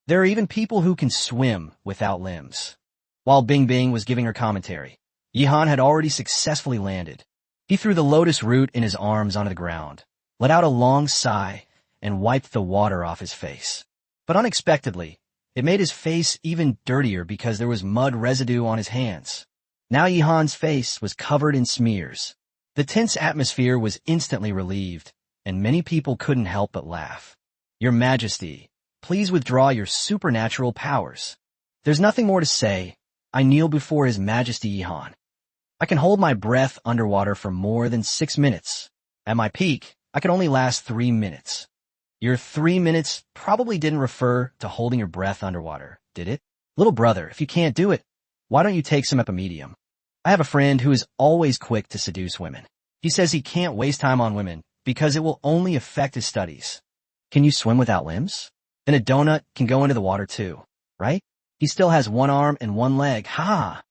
There are even people who can swim without limbs. While Bing Bing was giving her commentary, Yihan had already successfully landed. He threw the lotus root in his arms onto the ground, let out a long sigh, and wiped the water off his face. But unexpectedly, it made his face even dirtier because there was mud residue on his hands. Now Yihan's face was covered in smears. The tense atmosphere was instantly relieved, and many people couldn't help but laugh. Your Majesty, please withdraw your supernatural powers. There's nothing more to say. I kneel before His Majesty Yihan. I can hold my breath underwater for more than 6 minutes. At my peak, I could only last 3 minutes. Your 3 minutes probably didn't refer to holding your breath underwater, did it? Little brother, if you can't do it, why don't you take some epimedium? I have a friend who is always quick to seduce women. He says he can't waste time on women because it will only affect his studies. Can you swim without limbs? Then a donut can go into the water too, right? He still has one arm and one leg, ha!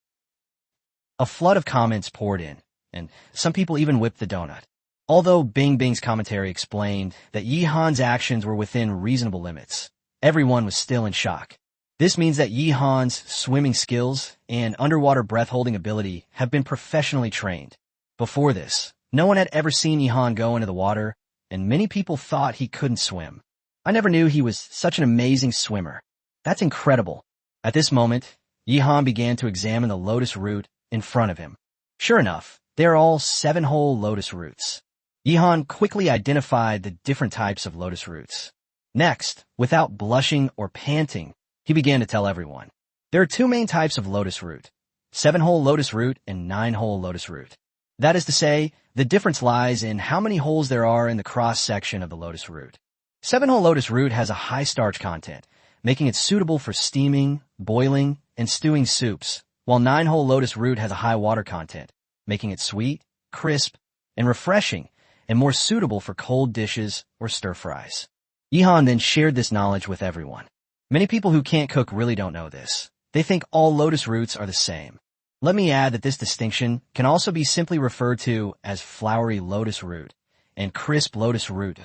A flood of comments poured in, and some people even whipped the donut. Although Bing Bing's commentary explained that Yihan's actions were within reasonable limits, everyone was still in shock. This means that Yihan's swimming skills and underwater breath-holding ability have been professionally trained. Before this, no one had ever seen Yihan go into the water, and many people thought he couldn't swim. I never knew he was such an amazing swimmer. That's incredible. At this moment, Yihan began to examine the lotus root in front of him. Sure enough, they are all 7-hole lotus roots. Yihan quickly identified the different types of lotus roots. Next, without blushing or panting, he began to tell everyone. There are 2 main types of lotus root, 7-hole lotus root and 9-hole lotus root. That is to say, the difference lies in how many holes there are in the cross-section of the lotus root. 7-hole lotus root has a high starch content, making it suitable for steaming, boiling, and stewing soups, while 9-hole lotus root has a high water content, making it sweet, crisp, and refreshing, and more suitable for cold dishes or stir-fries. Yihan then shared this knowledge with everyone. Many people who can't cook really don't know this. They think all lotus roots are the same. Let me add that this distinction can also be simply referred to as flowery lotus root and crisp lotus root.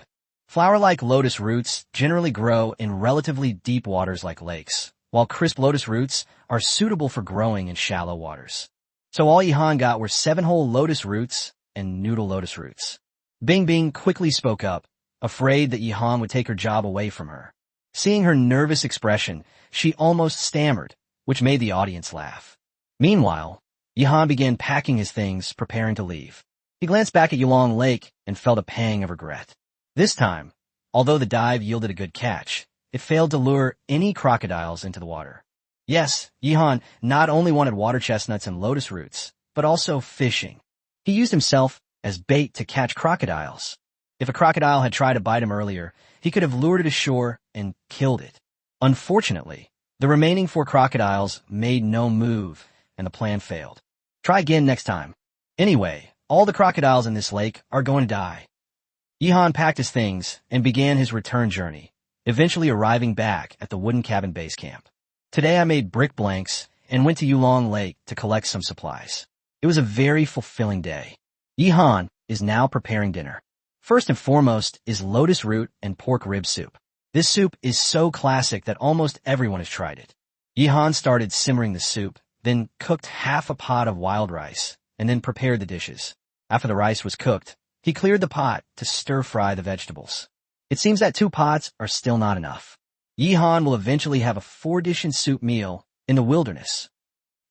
Flower-like lotus roots generally grow in relatively deep waters like lakes, while crisp lotus roots are suitable for growing in shallow waters. So all Yihan got were 7 whole lotus roots and noodle lotus roots. Bing Bing quickly spoke up, afraid that Yihan would take her job away from her. Seeing her nervous expression, she almost stammered, which made the audience laugh. Meanwhile, Yihan began packing his things, preparing to leave. He glanced back at Yulong Lake and felt a pang of regret. This time, although the dive yielded a good catch, it failed to lure any crocodiles into the water. Yes, Yihan not only wanted water chestnuts and lotus roots, but also fishing. He used himself as bait to catch crocodiles. If a crocodile had tried to bite him earlier, he could have lured it ashore and killed it. Unfortunately, the remaining 4 crocodiles made no move, and the plan failed. Try again next time. Anyway, all the crocodiles in this lake are going to die. Yihan packed his things and began his return journey, eventually arriving back at the wooden cabin base camp. Today I made brick blanks and went to Yulong Lake to collect some supplies. It was a very fulfilling day. Yihan is now preparing dinner. First and foremost is lotus root and pork rib soup. This soup is so classic that almost everyone has tried it. Yihan started simmering the soup, then cooked half a pot of wild rice, and then prepared the dishes. After the rice was cooked, he cleared the pot to stir-fry the vegetables. It seems that 2 pots are still not enough. Yihan will eventually have a 4-dish soup meal in the wilderness.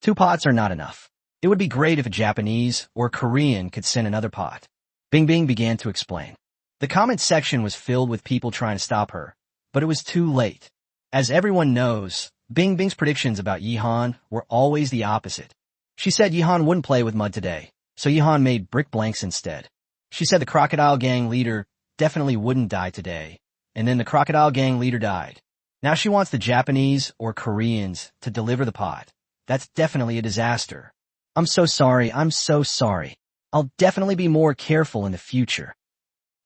2 pots are not enough. It would be great if a Japanese or Korean could send another pot. Bing Bing began to explain. The comment section was filled with people trying to stop her, but it was too late. As everyone knows, Bing Bing's predictions about Yihan were always the opposite. She said Yihan wouldn't play with mud today, so Yihan made brick blanks instead. She said the crocodile gang leader definitely wouldn't die today, and then the crocodile gang leader died. Now she wants the Japanese or Koreans to deliver the pot. That's definitely a disaster. I'm so sorry. I'll definitely be more careful in the future.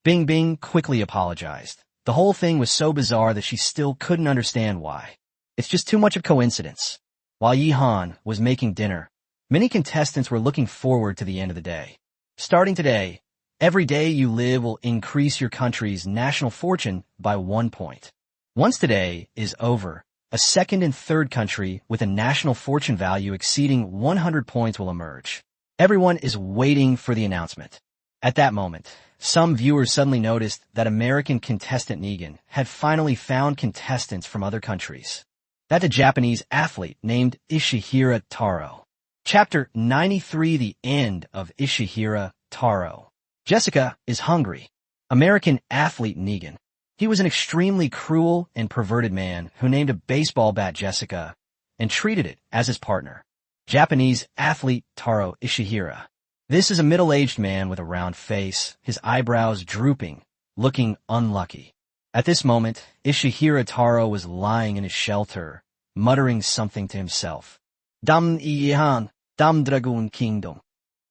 Bing Bing quickly apologized. The whole thing was so bizarre that she still couldn't understand why. It's just too much of coincidence. While Yihan was making dinner, many contestants were looking forward to the end of the day. Starting today, every day you live will increase your country's national fortune by 1 point. Once today is over, a second and third country with a national fortune value exceeding 100 points will emerge. Everyone is waiting for the announcement. At that moment, some viewers suddenly noticed that American contestant Negan had finally found contestants from other countries. That's a Japanese athlete named Ishihira Taro. Chapter 93, The End of Ishihira Taro. Jessica is hungry. American athlete Negan. He was an extremely cruel and perverted man who named a baseball bat Jessica and treated it as his partner. Japanese athlete Taro Ishihira. This is a middle-aged man with a round face, his eyebrows drooping, looking unlucky. At this moment, Ishihira Taro was lying in his shelter, muttering something to himself. Dam Yihan, Dam Dragoon Kingdom.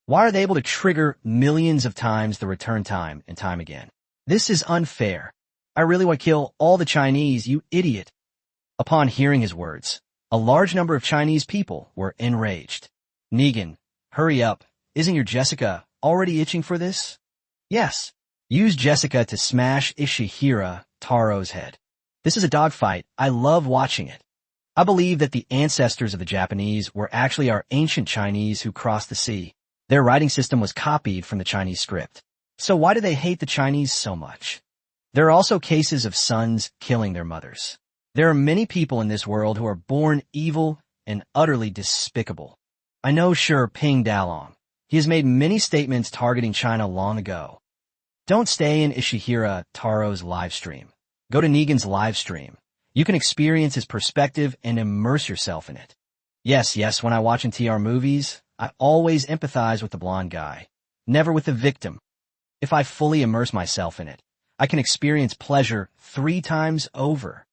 Why are they able to trigger millions of times the return time and time again? This is unfair. I really want to kill all the Chinese, you idiot. Upon hearing his words, a large number of Chinese people were enraged. Negan, hurry up. Isn't your Jessica already itching for this? Yes. Use Jessica to smash Ishihira Taro's head. This is a dogfight. I love watching it. I believe that the ancestors of the Japanese were actually our ancient Chinese who crossed the sea. Their writing system was copied from the Chinese script. So why do they hate the Chinese so much? There are also cases of sons killing their mothers. There are many people in this world who are born evil and utterly despicable. I know Sir Ping Dalong. He has made many statements targeting China long ago. Don't stay in Ishihira Taro's livestream. Go to Negan's livestream. You can experience his perspective and immerse yourself in it. Yes, when I watch in TR movies, I always empathize with the blonde guy, never with the victim. If I fully immerse myself in it, I can experience pleasure 3 times over.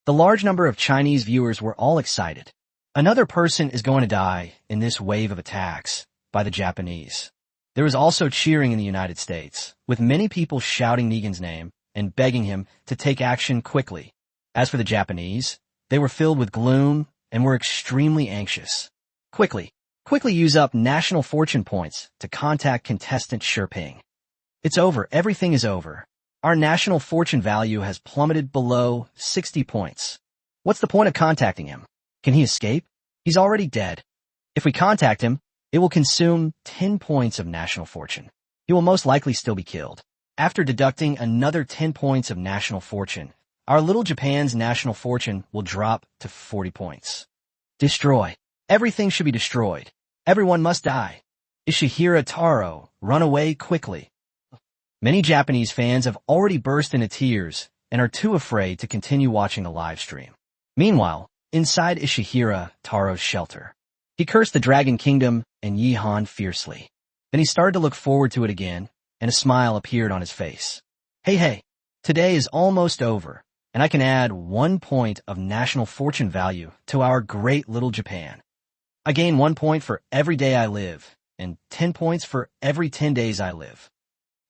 The large number of Chinese viewers were all excited. Another person is going to die in this wave of attacks by the Japanese. There was also cheering in the United States, with many people shouting Negan's name and begging him to take action quickly. As for the Japanese, they were filled with gloom and were extremely anxious. Quickly use up national fortune points to contact contestant Ping. It's over. Everything is over. Our national fortune value has plummeted below 60 points. What's the point of contacting him? Can he escape? He's already dead. If we contact him, it will consume 10 points of national fortune. He will most likely still be killed. After deducting another 10 points of national fortune, our little Japan's national fortune will drop to 40 points. Destroy. Everything should be destroyed. Everyone must die. Ishihira Taro, run away quickly. Many Japanese fans have already burst into tears and are too afraid to continue watching the live stream. Meanwhile, inside Ishihira Taro's shelter, he cursed the Dragon Kingdom and Yihan fiercely. Then he started to look forward to it again, and a smile appeared on his face. Hey, today is almost over, and I can add 1 point of national fortune value to our great little Japan. I gain 1 point for every day I live, and 10 points for every 10 days I live.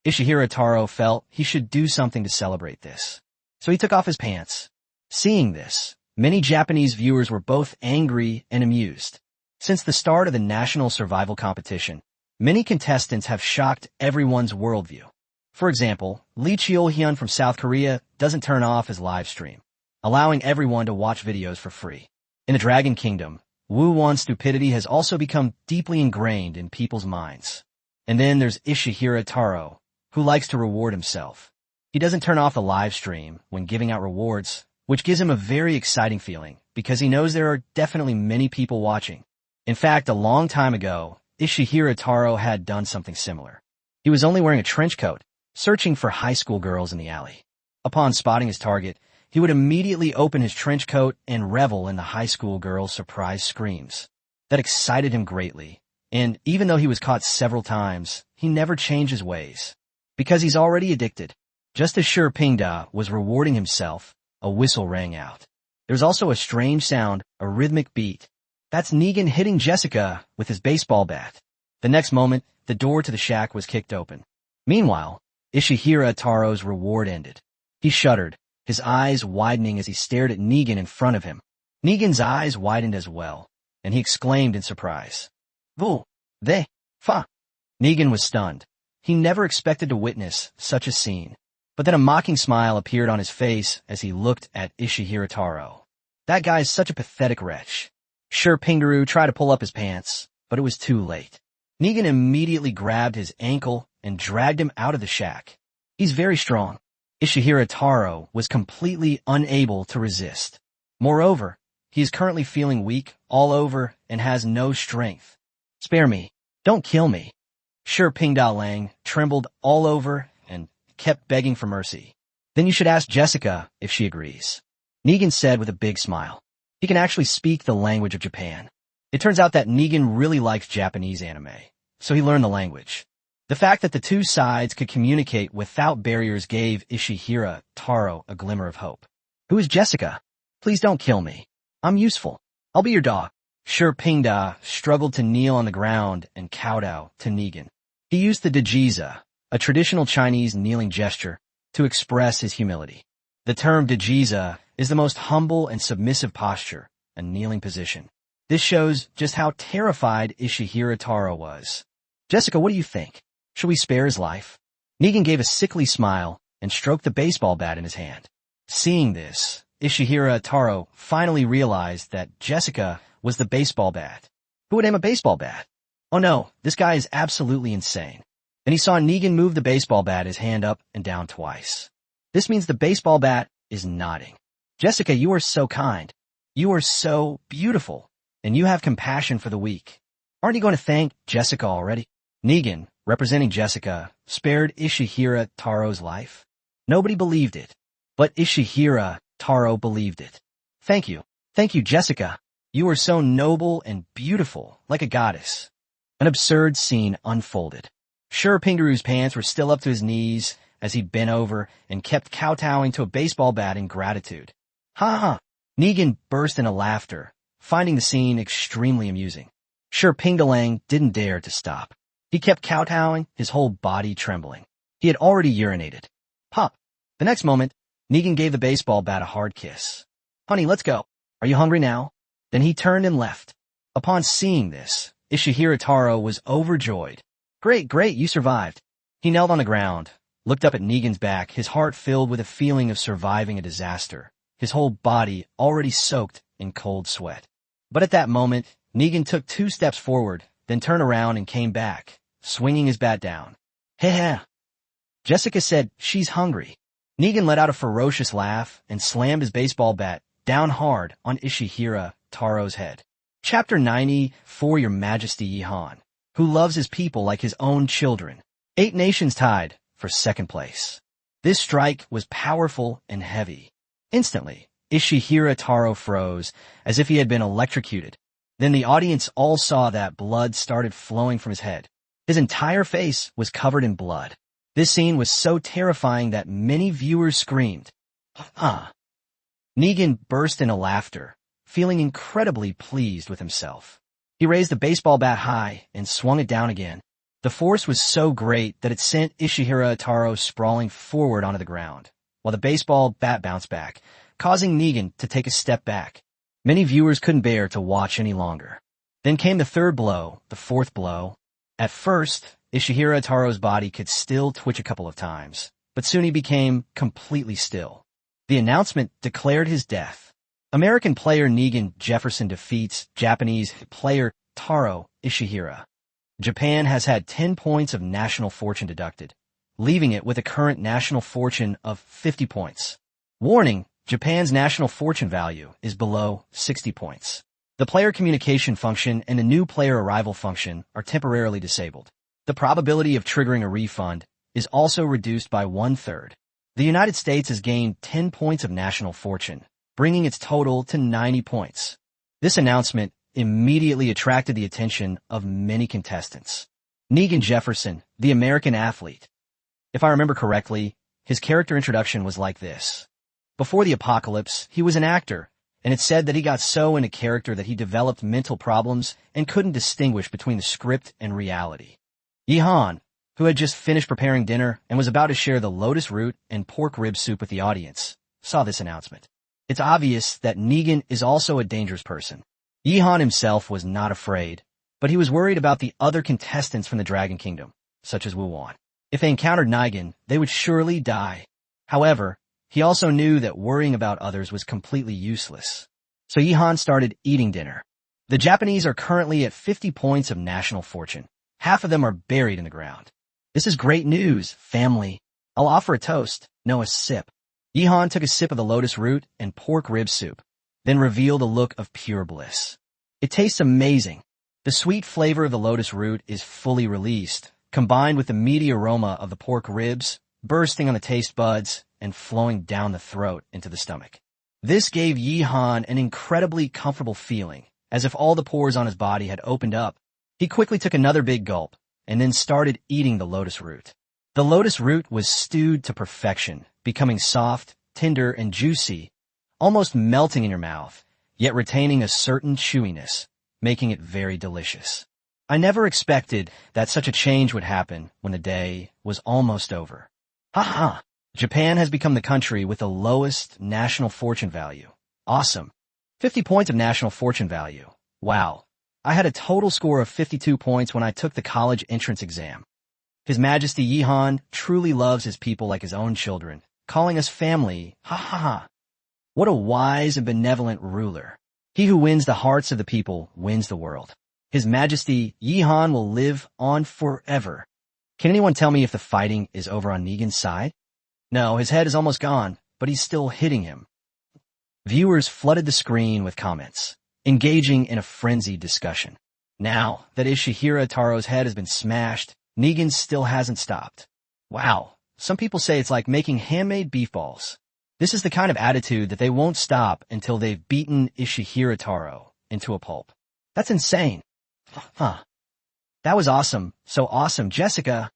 Ishihira Taro felt he should do something to celebrate this, so he took off his pants. Seeing this, many Japanese viewers were both angry and amused. Since the start of the national survival competition, many contestants have shocked everyone's worldview. For example, Lee Cheol-hyun from South Korea doesn't turn off his live stream, allowing everyone to watch videos for free. In the Dragon Kingdom, Woo-won's stupidity has also become deeply ingrained in people's minds. And then there's Ishihira Taro, who likes to reward himself. He doesn't turn off the live stream when giving out rewards, which gives him a very exciting feeling because he knows there are definitely many people watching. In fact, a long time ago, Ishihira Taro had done something similar. He was only wearing a trench coat, searching for high school girls in the alley. Upon spotting his target, he would immediately open his trench coat and revel in the high school girls' surprise screams. That excited him greatly, and even though he was caught several times, he never changed his ways. Because he's already addicted. Just as Pingda was rewarding himself, a whistle rang out. There's also a strange sound, a rhythmic beat. That's Negan hitting Jessica with his baseball bat. The next moment, the door to the shack was kicked open. Meanwhile, Ishihira Taro's reward ended. He shuddered, his eyes widening as he stared at Negan in front of him. Negan's eyes widened as well, and he exclaimed in surprise. Fa. Negan was stunned. He never expected to witness such a scene. But then a mocking smile appeared on his face as he looked at Ishihira Taro. That guy is such a pathetic wretch. Pingaroo tried to pull up his pants, but it was too late. Negan immediately grabbed his ankle and dragged him out of the shack. He's very strong. Ishihira Taro was completely unable to resist. Moreover, he is currently feeling weak all over and has no strength. Spare me. Don't kill me. Pingda trembled all over and kept begging for mercy. Then you should ask Jessica if she agrees. Negan said with a big smile. He can actually speak the language of Japan. It turns out that Negan really likes Japanese anime, so he learned the language. The fact that the two sides could communicate without barriers gave Ishihira Taro a glimmer of hope. Who is Jessica? Please don't kill me. I'm useful. I'll be your dog. Pingda struggled to kneel on the ground and kowtow to Negan. He used the dajiza, a traditional Chinese kneeling gesture, to express his humility. The term dajiza is the most humble and submissive posture, a kneeling position. This shows just how terrified Ishihira Taro was. Jessica, what do you think? Should we spare his life? Negan gave a sickly smile and stroked the baseball bat in his hand. Seeing this, Ishihira Taro finally realized that Jessica was the baseball bat. Who would aim a baseball bat? Oh no, this guy is absolutely insane. Then he saw Negan move the baseball bat his hand up and down twice. This means the baseball bat is nodding. Jessica, you are so kind. You are so beautiful. And you have compassion for the weak. Aren't you going to thank Jessica already? Negan, representing Jessica, spared Ishihira Taro's life. Nobody believed it. But Ishihira Taro believed it. Thank you. Thank you, Jessica. You are so noble and beautiful, like a goddess. An absurd scene unfolded. Pingaroo's pants were still up to his knees as he bent over and kept kowtowing to a baseball bat in gratitude. Ha ha! Negan burst into laughter, finding the scene extremely amusing. Pingdalang didn't dare to stop. He kept kowtowing, his whole body trembling. He had already urinated. Pop. The next moment, Negan gave the baseball bat a hard kiss. Honey, let's go. Are you hungry now? Then he turned and left. Upon seeing this, Ishihira Taro was overjoyed. Great, you survived. He knelt on the ground, looked up at Negan's back, his heart filled with a feeling of surviving a disaster, his whole body already soaked in cold sweat. But at that moment, Negan took 2 steps forward, then turned around and came back, swinging his bat down. Heh. Jessica said, she's hungry. Negan let out a ferocious laugh and slammed his baseball bat down hard on Ishihira Taro's head. Chapter 90, For Your Majesty Yihan, who loves his people like his own children. 8 nations tied for second place. This strike was powerful and heavy. Instantly, Ishihira Taro froze as if he had been electrocuted. Then the audience all saw that blood started flowing from his head. His entire face was covered in blood. This scene was so terrifying that many viewers screamed. Negan burst into laughter, feeling incredibly pleased with himself. He raised the baseball bat high and swung it down again. The force was so great that it sent Ishihira Taro sprawling forward onto the ground, while the baseball bat bounced back, causing Negan to take a step back. Many viewers couldn't bear to watch any longer. Then came the 3rd blow, the 4th blow. At first, Ishihira Taro's body could still twitch a couple of times, but soon he became completely still. The announcement declared his death. American player Negan Jefferson defeats Japanese player Taro Ishihira. Japan has had 10 points of national fortune deducted, leaving it with a current national fortune of 50 points. Warning, Japan's national fortune value is below 60 points. The player communication function and the new player arrival function are temporarily disabled. The probability of triggering a refund is also reduced by 1/3. The United States has gained 10 points of national fortune, bringing its total to 90 points. This announcement immediately attracted the attention of many contestants. Negan Jefferson, the American athlete. If I remember correctly, his character introduction was like this. Before the apocalypse, he was an actor, and it's said that he got so into character that he developed mental problems and couldn't distinguish between the script and reality. Yihan, who had just finished preparing dinner and was about to share the lotus root and pork rib soup with the audience, saw this announcement. It's obvious that Negan is also a dangerous person. Yihan himself was not afraid, but he was worried about the other contestants from the Dragon Kingdom, such as Wuwan. If they encountered Negan, they would surely die. However, he also knew that worrying about others was completely useless. So Yihan started eating dinner. The Japanese are currently at 50 points of national fortune. Half of them are buried in the ground. This is great news, family. I'll offer a toast, no a sip. Yihan took a sip of the lotus root and pork rib soup, then revealed a look of pure bliss. It tastes amazing. The sweet flavor of the lotus root is fully released, combined with the meaty aroma of the pork ribs, bursting on the taste buds and flowing down the throat into the stomach. This gave Yihan an incredibly comfortable feeling, as if all the pores on his body had opened up. He quickly took another big gulp, and then started eating the lotus root. The lotus root was stewed to perfection, becoming soft, tender, and juicy, almost melting in your mouth, yet retaining a certain chewiness, making it very delicious. I never expected that such a change would happen when the day was almost over. Japan has become the country with the lowest national fortune value. Awesome. 50 points of national fortune value. Wow. I had a total score of 52 points when I took the college entrance exam. His Majesty Yihan truly loves his people like his own children, calling us family. What a wise and benevolent ruler. He who wins the hearts of the people wins the world. His Majesty Yihan will live on forever. Can anyone tell me if the fighting is over on Negan's side? No, his head is almost gone, but he's still hitting him. Viewers flooded the screen with comments, engaging in a frenzied discussion. Now that Ishihira Taro's head has been smashed, Negan still hasn't stopped. Wow, some people say it's like making handmade beef balls. This is the kind of attitude that they won't stop until they've beaten Ishihira Taro into a pulp. That's insane. That was awesome. So awesome, Jessica.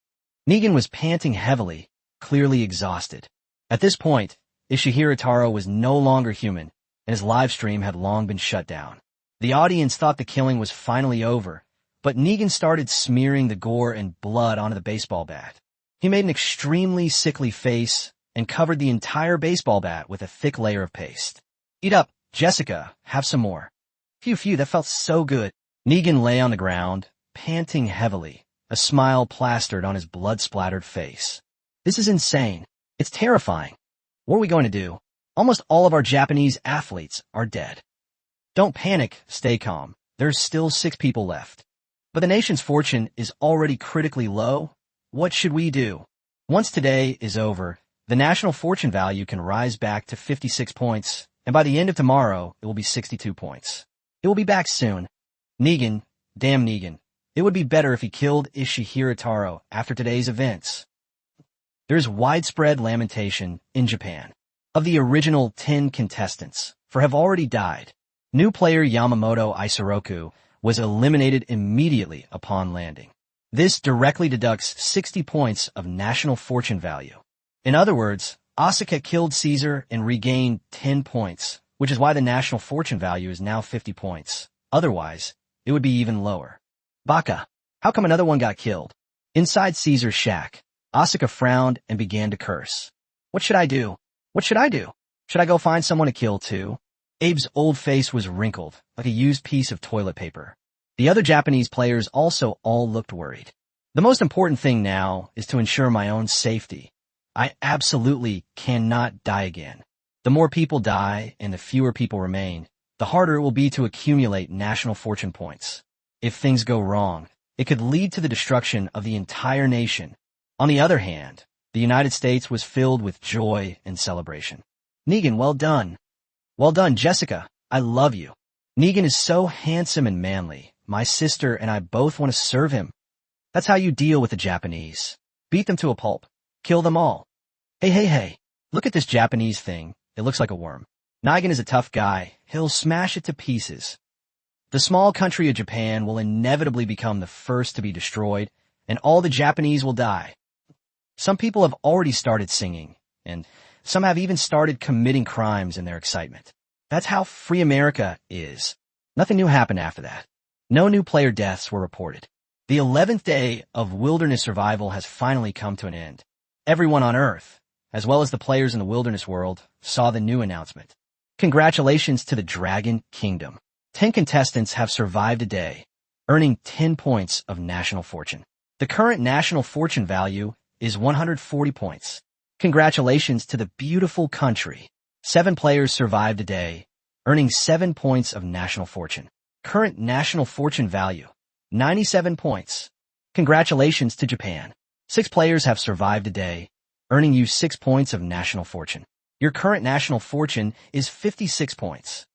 Negan was panting heavily, clearly exhausted. At this point, Ishihira Taro was no longer human, and his live stream had long been shut down. The audience thought the killing was finally over, but Negan started smearing the gore and blood onto the baseball bat. He made an extremely sickly face and covered the entire baseball bat with a thick layer of paste. "Eat up, Jessica. Have some more." Phew, that felt so good. Negan lay on the ground, panting heavily, a smile plastered on his blood-splattered face. "This is insane. It's terrifying. What are we going to do? Almost all of our Japanese athletes are dead." "Don't panic, stay calm. There's still 6 people left. But the nation's fortune is already critically low. What should we do?" "Once today is over, the national fortune value can rise back to 56 points, and by the end of tomorrow, it will be 62 points. It will be back soon." Negan, damn Negan. It would be better if he killed Ishihiro Taro after today's events. There's widespread lamentation in Japan. Of the original 10 contestants, 4 have already died. New player Yamamoto Isoroku was eliminated immediately upon landing. This directly deducts 60 points of national fortune value. In other words, Asuka killed Caesar and regained 10 points, which is why the national fortune value is now 50 points. Otherwise, it would be even lower. Baka. How come another one got killed? Inside Caesar's shack, Asuka frowned and began to curse. "What should I do? What should I do? Should I go find someone to kill too?" Abe's old face was wrinkled, like a used piece of toilet paper. The other Japanese players also all looked worried. "The most important thing now is to ensure my own safety. I absolutely cannot die again. The more people die and the fewer people remain, the harder it will be to accumulate national fortune points. If things go wrong, it could lead to the destruction of the entire nation." On the other hand, the United States was filled with joy and celebration. "Negan, well done. Well done, Jessica. I love you. Negan is so handsome and manly. My sister and I both want to serve him." That's how you deal with the Japanese. Beat them to a pulp. Kill them all. Hey. Look at this Japanese thing. It looks like a worm. Negan is a tough guy. He'll smash it to pieces. The small country of Japan will inevitably become the first to be destroyed, and all the Japanese will die. Some people have already started singing, and some have even started committing crimes in their excitement. That's how free America is. Nothing new happened after that. No new player deaths were reported. The 11th day of wilderness survival has finally come to an end. Everyone on Earth, as well as the players in the wilderness world, saw the new announcement. Congratulations to the Dragon Kingdom. 10 contestants have survived a day, earning 10 points of national fortune. The current national fortune value is 140 points. Congratulations to the beautiful country. 7 players survived a day, earning 7 points of national fortune. Current national fortune value, 97 points. Congratulations to Japan. 6 players have survived a day, earning you 6 points of national fortune. Your current national fortune is 56 points.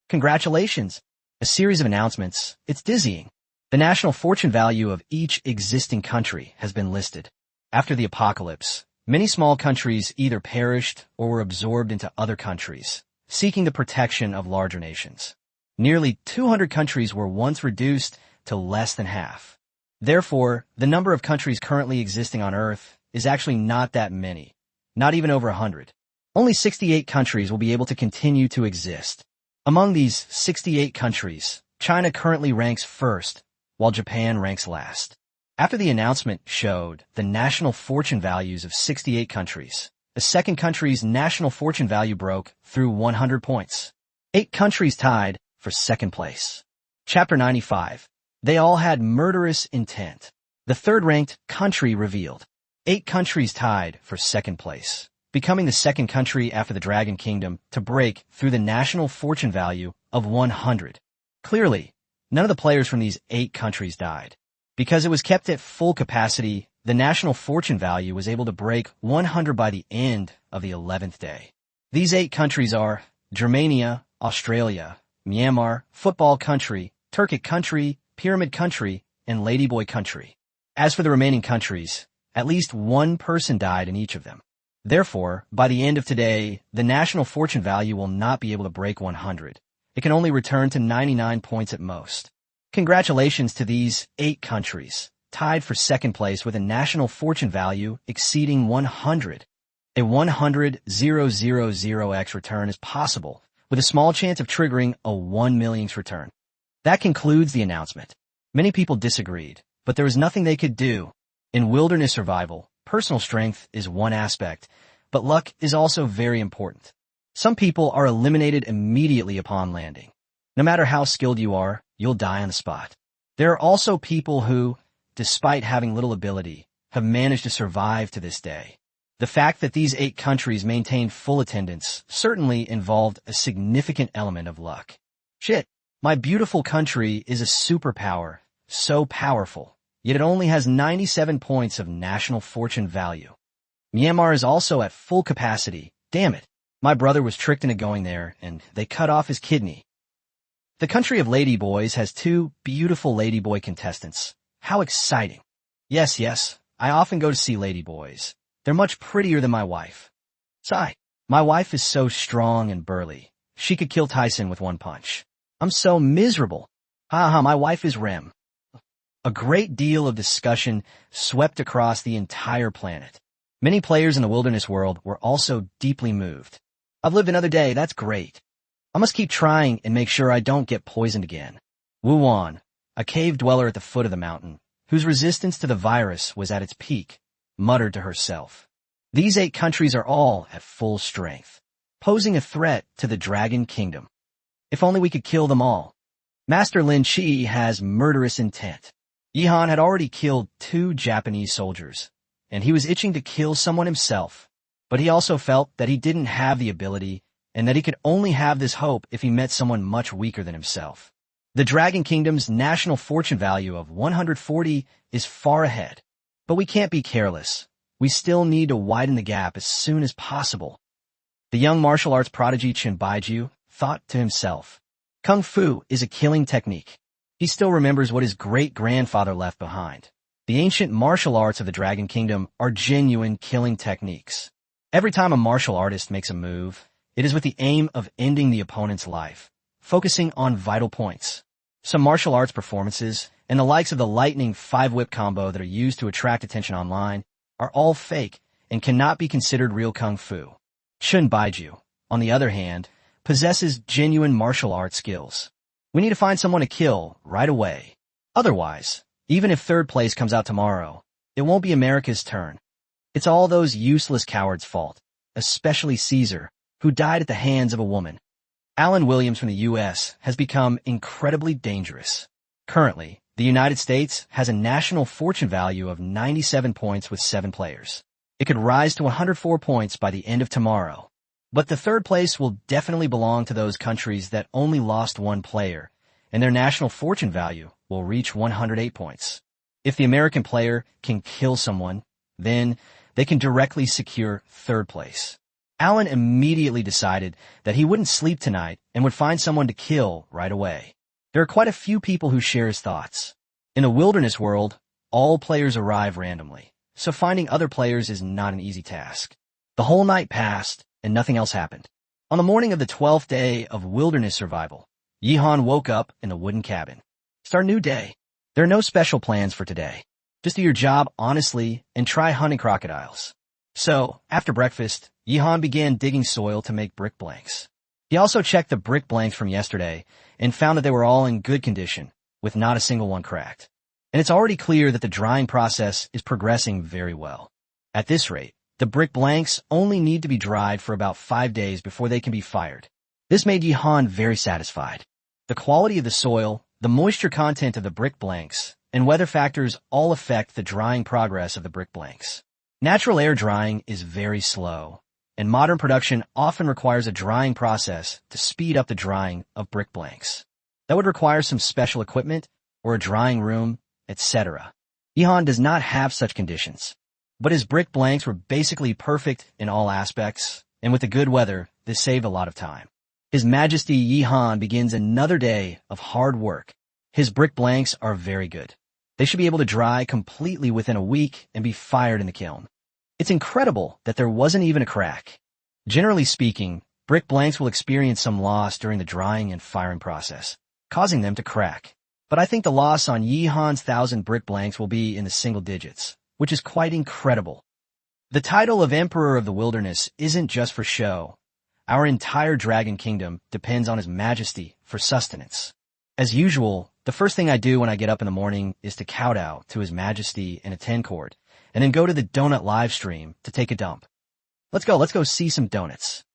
Congratulations. A series of announcements. It's dizzying. The national fortune value of each existing country has been listed. After the apocalypse, many small countries either perished or were absorbed into other countries, seeking the protection of larger nations. Nearly 200 countries were once reduced to less than half. Therefore, the number of countries currently existing on Earth is actually not that many, not even over 100. Only 68 countries will be able to continue to exist. Among these 68 countries, China currently ranks first, while Japan ranks last. After the announcement showed the national fortune values of 68 countries, the second country's national fortune value broke through 100 points. 8 countries tied for second place. Chapter 95. They all had murderous intent. The third-ranked country revealed. 8 countries tied for second place, becoming the second country after the Dragon Kingdom to break through the national fortune value of 100. Clearly, none of the players from these 8 countries died. Because it was kept at full capacity, the national fortune value was able to break 100 by the end of the 11th day. These 8 countries are Germania, Australia, Myanmar, Football Country, Turkic Country, Pyramid Country, and Ladyboy Country. As for the remaining countries, at least 1 person died in each of them. Therefore, by the end of today, the national fortune value will not be able to break 100. It can only return to 99 points at most. Congratulations to these 8 countries, tied for second place with a national fortune value exceeding 100. A 100,000x return is possible, with a small chance of triggering a 1 millionth return. That concludes the announcement. Many people disagreed, but there was nothing they could do. In wilderness survival, personal strength is one aspect, but luck is also very important. Some people are eliminated immediately upon landing. No matter how skilled you are, you'll die on the spot. There are also people who, despite having little ability, have managed to survive to this day. The fact that these 8 countries maintained full attendance certainly involved a significant element of luck. Shit, my beautiful country is a superpower, so powerful, yet it only has 97 points of national fortune value. Myanmar is also at full capacity. Damn it. My brother was tricked into going there, and they cut off his kidney. The country of ladyboys has 2 beautiful ladyboy contestants. How exciting. Yes, I often go to see ladyboys. They're much prettier than my wife. Sigh. My wife is so strong and burly. She could kill Tyson with one punch. I'm so miserable. My wife is Rem. A great deal of discussion swept across the entire planet. Many players in the wilderness world were also deeply moved. I've lived another day, that's great. I must keep trying and make sure I don't get poisoned again. Wu Wan, a cave dweller at the foot of the mountain, whose resistance to the virus was at its peak, muttered to herself. These 8 countries are all at full strength, posing a threat to the Dragon Kingdom. If only we could kill them all. Master Lin Chi has murderous intent. Yihan had already killed 2 Japanese soldiers, and he was itching to kill someone himself. But he also felt that he didn't have the ability and that he could only have this hope if he met someone much weaker than himself. The Dragon Kingdom's national fortune value of 140 is far ahead. But we can't be careless. We still need to widen the gap as soon as possible. The young martial arts prodigy Chen Baiju thought to himself, Kung Fu is a killing technique. He still remembers what his great-grandfather left behind. The ancient martial arts of the Dragon Kingdom are genuine killing techniques. Every time a martial artist makes a move, it is with the aim of ending the opponent's life, focusing on vital points. Some martial arts performances, and the likes of the lightning 5-whip combo that are used to attract attention online, are all fake and cannot be considered real Kung Fu. Chen Baiju, on the other hand, possesses genuine martial arts skills. We need to find someone to kill right away. Otherwise, even if 3rd place comes out tomorrow, it won't be America's turn. It's all those useless cowards' fault, especially Caesar, who died at the hands of a woman. Alan Williams from the U.S. has become incredibly dangerous. Currently, the United States has a national fortune value of 97 points with 7 players. It could rise to 104 points by the end of tomorrow. But the 3rd place will definitely belong to those countries that only lost 1 player, and their national fortune value will reach 108 points. If the American player can kill someone, then they can directly secure 3rd place. Alan immediately decided that he wouldn't sleep tonight and would find someone to kill right away. There are quite a few people who share his thoughts. In a wilderness world, all players arrive randomly, so finding other players is not an easy task. The whole night passed, and nothing else happened. On the morning of the 12th day of wilderness survival, Yihan woke up in a wooden cabin. Start a new day. There are no special plans for today. Just do your job honestly and try hunting crocodiles. So, after breakfast, Yihan began digging soil to make brick blanks. He also checked the brick blanks from yesterday and found that they were all in good condition, with not a single one cracked. And it's already clear that the drying process is progressing very well. At this rate, the brick blanks only need to be dried for about 5 days before they can be fired. This made Yihan very satisfied. The quality of the soil, the moisture content of the brick blanks, and weather factors all affect the drying progress of the brick blanks. Natural air drying is very slow, and modern production often requires a drying process to speed up the drying of brick blanks. That would require some special equipment, or a drying room, etc. Yihan does not have such conditions. But his brick blanks were basically perfect in all aspects, and with the good weather, this saved a lot of time. His Majesty Yihan begins another day of hard work. His brick blanks are very good. They should be able to dry completely within a week and be fired in the kiln. It's incredible that there wasn't even a crack. Generally speaking, brick blanks will experience some loss during the drying and firing process, causing them to crack. But I think the loss on Yihan's 1,000 brick blanks will be in the single digits, which is quite incredible. The title of Emperor of the Wilderness isn't just for show. Our entire Dragon Kingdom depends on His Majesty for sustenance. As usual, the first thing I do when I get up in the morning is to kowtow to His Majesty in a 10 chord, and then go to the donut live stream to take a dump. Let's go see some donuts.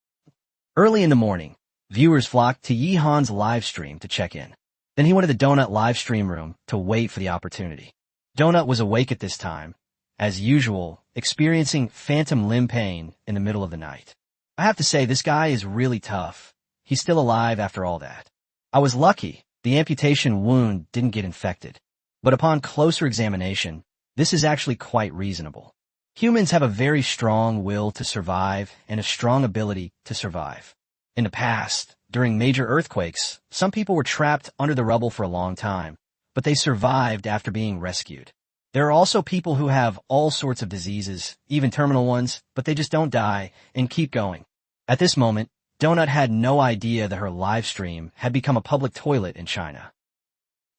Early in the morning, viewers flocked to Yihan's live stream to check in. Then he went to the donut live stream room to wait for the opportunity. Donut was awake at this time, as usual, experiencing phantom limb pain in the middle of the night. I have to say, this guy is really tough. He's still alive after all that. I was lucky. The amputation wound didn't get infected. But upon closer examination, this is actually quite reasonable. Humans have a very strong will to survive and a strong ability to survive. In the past, during major earthquakes, some people were trapped under the rubble for a long time, but they survived after being rescued. There are also people who have all sorts of diseases, even terminal ones, but they just don't die and keep going. At this moment, Donut had no idea that her live stream had become a public toilet in China.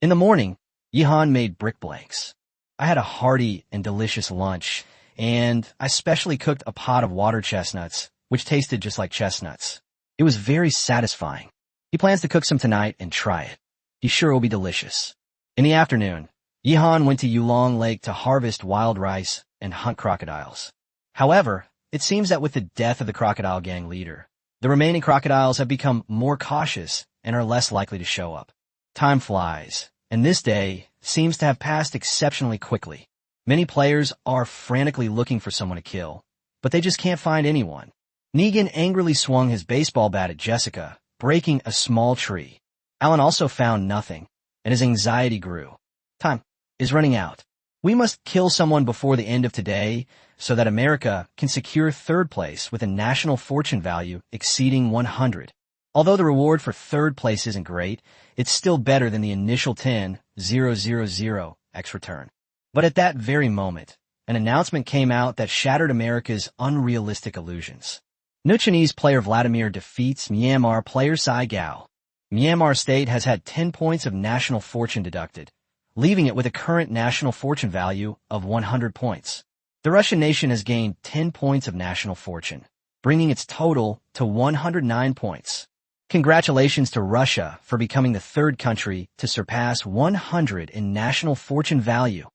In the morning, Yihan made brick blanks. I had a hearty and delicious lunch, and I specially cooked a pot of water chestnuts, which tasted just like chestnuts. It was very satisfying. He plans to cook some tonight and try it. He's sure it will be delicious. In the afternoon, Yihan went to Yulong Lake to harvest wild rice and hunt crocodiles. However, it seems that with the death of the crocodile gang leader, the remaining crocodiles have become more cautious and are less likely to show up. Time flies, and this day seems to have passed exceptionally quickly. Many players are frantically looking for someone to kill, but they just can't find anyone. Negan angrily swung his baseball bat at Jessica, breaking a small tree. Alan also found nothing, and his anxiety grew. Time is running out. We must kill someone before the end of today so that America can secure third place with a national fortune value exceeding 100. Although the reward for third place isn't great, it's still better than the initial 10,000x return. But at that very moment, an announcement came out that shattered America's unrealistic illusions. New Chinese player Vladimir defeats Myanmar player Sai Gao. Myanmar state has had 10 points of national fortune deducted, leaving it with a current national fortune value of 100 points. The Russian nation has gained 10 points of national fortune, bringing its total to 109 points. Congratulations to Russia for becoming the third country to surpass 100 in national fortune value.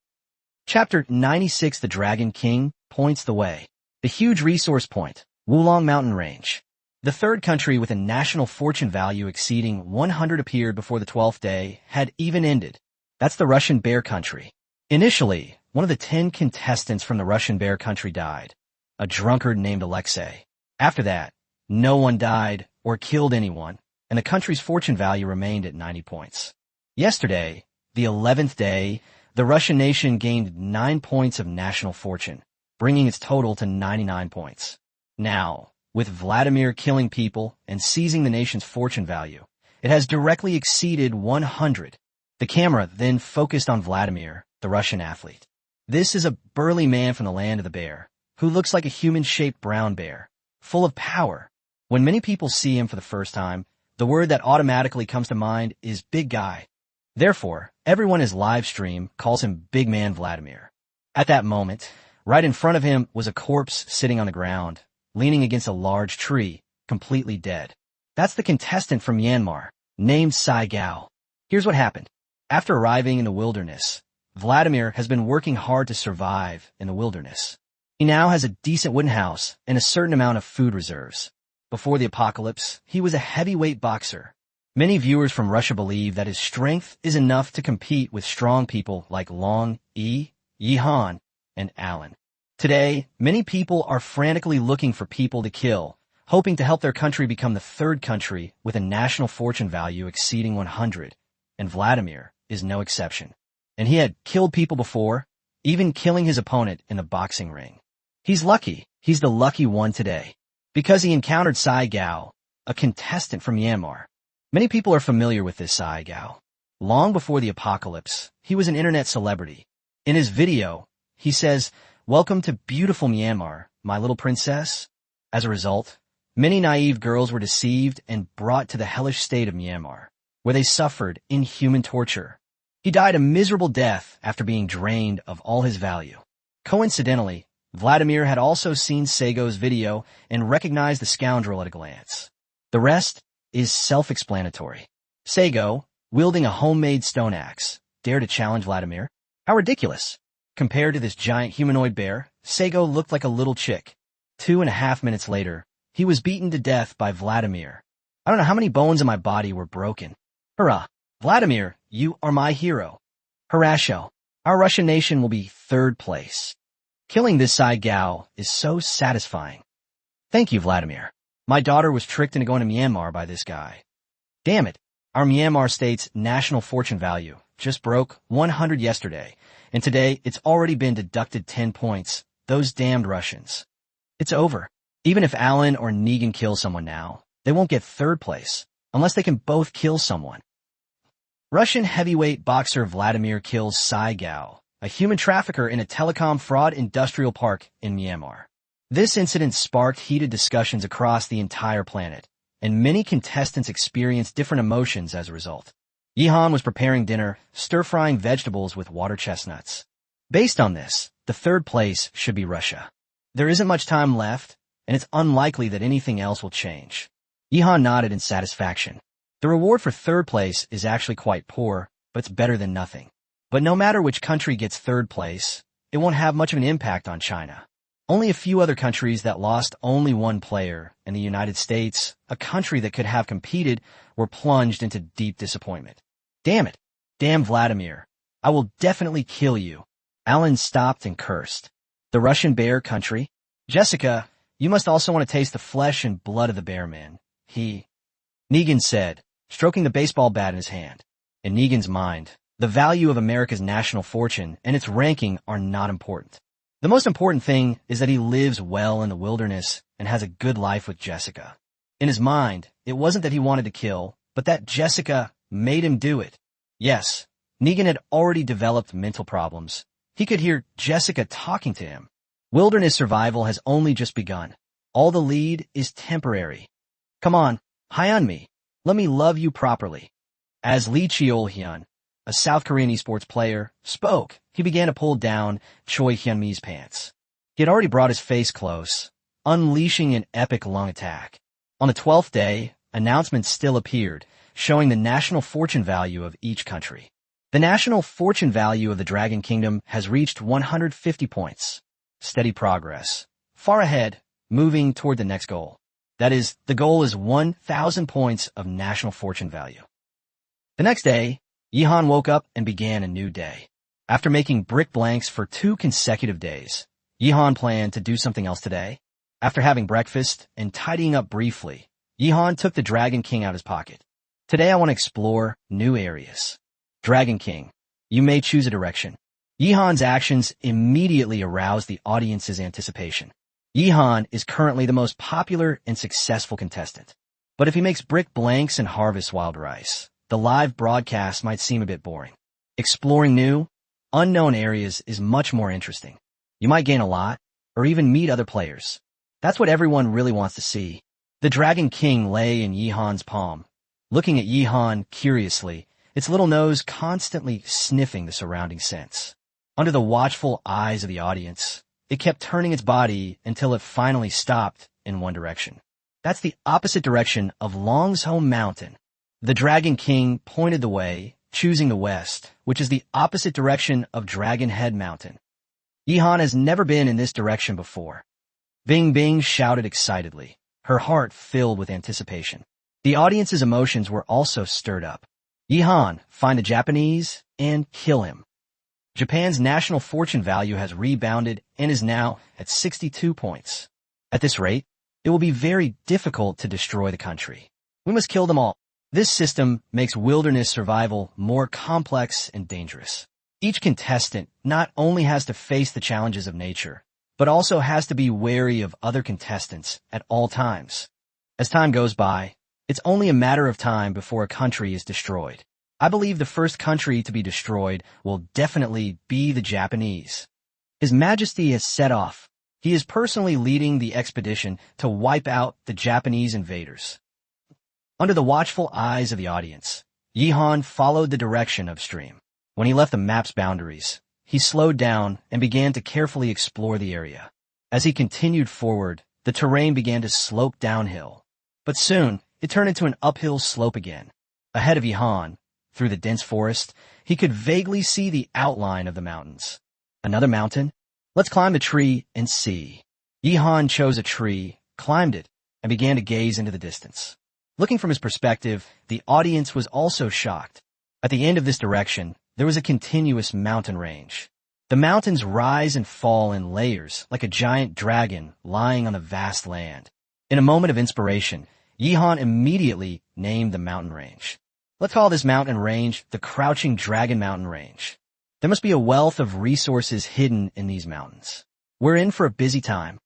Chapter 96 The Dragon King points the way. The huge resource point, Wulong Mountain Range. The third country with a national fortune value exceeding 100 appeared before the 12th day had even ended. That's the Russian Bear Country. Initially, one of the 10 contestants from the Russian Bear Country died, a drunkard named Alexei. After that, no one died or killed anyone, and the country's fortune value remained at 90 points. Yesterday, the 11th day, the Russian nation gained 9 points of national fortune, bringing its total to 99 points. Now, with Vladimir killing people and seizing the nation's fortune value, it has directly exceeded 100. The camera then focused on Vladimir, the Russian athlete. This is a burly man from the land of the bear, who looks like a human-shaped brown bear, full of power. When many people see him for the first time, the word that automatically comes to mind is big guy. Therefore, everyone in his live stream calls him Big Man Vladimir. At that moment, right in front of him was a corpse sitting on the ground, leaning against a large tree, completely dead. That's the contestant from Myanmar, named Sai Gao. Here's what happened. After arriving in the wilderness, Vladimir has been working hard to survive in the wilderness. He now has a decent wooden house and a certain amount of food reserves. Before the apocalypse, he was a heavyweight boxer. Many viewers from Russia believe that his strength is enough to compete with strong people like Long, Yihan, and Alan. Today, many people are frantically looking for people to kill, hoping to help their country become the third country with a national fortune value exceeding 100, and Vladimir is no exception. And he had killed people before, even killing his opponent in the boxing ring. He's lucky. He's the lucky one today, because he encountered Sai Gao, a contestant from Myanmar. Many people are familiar with this Sai Gao. Long before the apocalypse, he was an internet celebrity. In his video, he says, "Welcome to beautiful Myanmar, my little princess." As a result, many naive girls were deceived and brought to the hellish state of Myanmar, where they suffered inhuman torture. He died a miserable death after being drained of all his value. Coincidentally, Vladimir had also seen Seigo's video and recognized the scoundrel at a glance. The rest is self-explanatory. Seigo, wielding a homemade stone axe, dare to challenge Vladimir? How ridiculous. Compared to this giant humanoid bear, Sego looked like a little chick. 2.5 minutes later, he was beaten to death by Vladimir. I don't know how many bones in my body were broken. Hurrah! Vladimir, you are my hero. Horasho, our Russian nation will be 3rd place. Killing this Sai Gao is so satisfying. Thank you, Vladimir. My daughter was tricked into going to Myanmar by this guy. Damn it, our Myanmar state's national fortune value just broke 100 yesterday, and today it's already been deducted 10 points. Those damned Russians. It's over. Even if Alan or Negan kill someone now, they won't get 3rd place, unless they can both kill someone. Russian heavyweight boxer Vladimir kills Sai Gao, a human trafficker in a telecom fraud industrial park in Myanmar. This incident sparked heated discussions across the entire planet, and many contestants experienced different emotions as a result. Yihan was preparing dinner, stir-frying vegetables with water chestnuts. Based on this, the 3rd place should be Russia. There isn't much time left, and it's unlikely that anything else will change. Yihan nodded in satisfaction. The reward for 3rd place is actually quite poor, but it's better than nothing. But no matter which country gets 3rd place, it won't have much of an impact on China. Only a few other countries that lost only 1 player, and the United States, a country that could have competed, were plunged into deep disappointment. Damn it. Damn Vladimir. I will definitely kill you. Alan stopped and cursed. The Russian bear country? Jessica, you must also want to taste the flesh and blood of the bear man. Negan said, stroking the baseball bat in his hand. In Negan's mind, the value of America's national fortune and its ranking are not important. The most important thing is that he lives well in the wilderness and has a good life with Jessica. In his mind, it wasn't that he wanted to kill, but that Jessica made him do it. Yes, Negan had already developed mental problems. He could hear Jessica talking to him. Wilderness survival has only just begun. All the lead is temporary. Come on, high on me. Let me love you properly. As Lee Cheol-hyun, a South Korean esports player, spoke, he began to pull down Choi Hyun-mi's pants. He had already brought his face close, unleashing an epic lung attack. On the 12th day, announcements still appeared, showing the national fortune value of each country. The national fortune value of the Dragon Kingdom has reached 150 points. Steady progress. Far ahead, moving toward the next goal. That is, the goal is 1,000 points of national fortune value. The next day, Yihan woke up and began a new day. After making brick blanks for 2 consecutive days, Yihan planned to do something else today. After having breakfast and tidying up briefly, Yihan took the Dragon King out of his pocket. Today I want to explore new areas. Dragon King, you may choose a direction. Yihan's actions immediately aroused the audience's anticipation. Yihan is currently the most popular and successful contestant. But if he makes brick blanks and harvests wild rice, the live broadcast might seem a bit boring. Exploring new, unknown areas is much more interesting. You might gain a lot, or even meet other players. That's what everyone really wants to see. The Dragon King lay in Yihan's palm, looking at Yihan curiously, its little nose constantly sniffing the surrounding scents. Under the watchful eyes of the audience, it kept turning its body until it finally stopped in one direction. That's the opposite direction of Longshome Mountain. The Dragon King pointed the way, choosing the west, which is the opposite direction of Dragon Head Mountain. Yihan has never been in this direction before. Bing Bing shouted excitedly, her heart filled with anticipation. The audience's emotions were also stirred up. Yihan, find the Japanese and kill him. Japan's national fortune value has rebounded and is now at 62 points. At this rate, it will be very difficult to destroy the country. We must kill them all. This system makes wilderness survival more complex and dangerous. Each contestant not only has to face the challenges of nature, but also has to be wary of other contestants at all times. As time goes by, it's only a matter of time before a country is destroyed. I believe the first country to be destroyed will definitely be the Japanese. His Majesty has set off. He is personally leading the expedition to wipe out the Japanese invaders. Under the watchful eyes of the audience, Yihan followed the direction upstream. When he left the map's boundaries, he slowed down and began to carefully explore the area. As he continued forward, the terrain began to slope downhill. But soon, it turned into an uphill slope again. Ahead of Yihan, through the dense forest, he could vaguely see the outline of the mountains. Another mountain? Let's climb the tree and see. Yihan chose a tree, climbed it, and began to gaze into the distance. Looking from his perspective, the audience was also shocked. At the end of this direction, there was a continuous mountain range. The mountains rise and fall in layers like a giant dragon lying on the vast land. In a moment of inspiration, Yihan immediately named the mountain range. Let's call this mountain range the Crouching Dragon Mountain Range. There must be a wealth of resources hidden in these mountains. We're in for a busy time.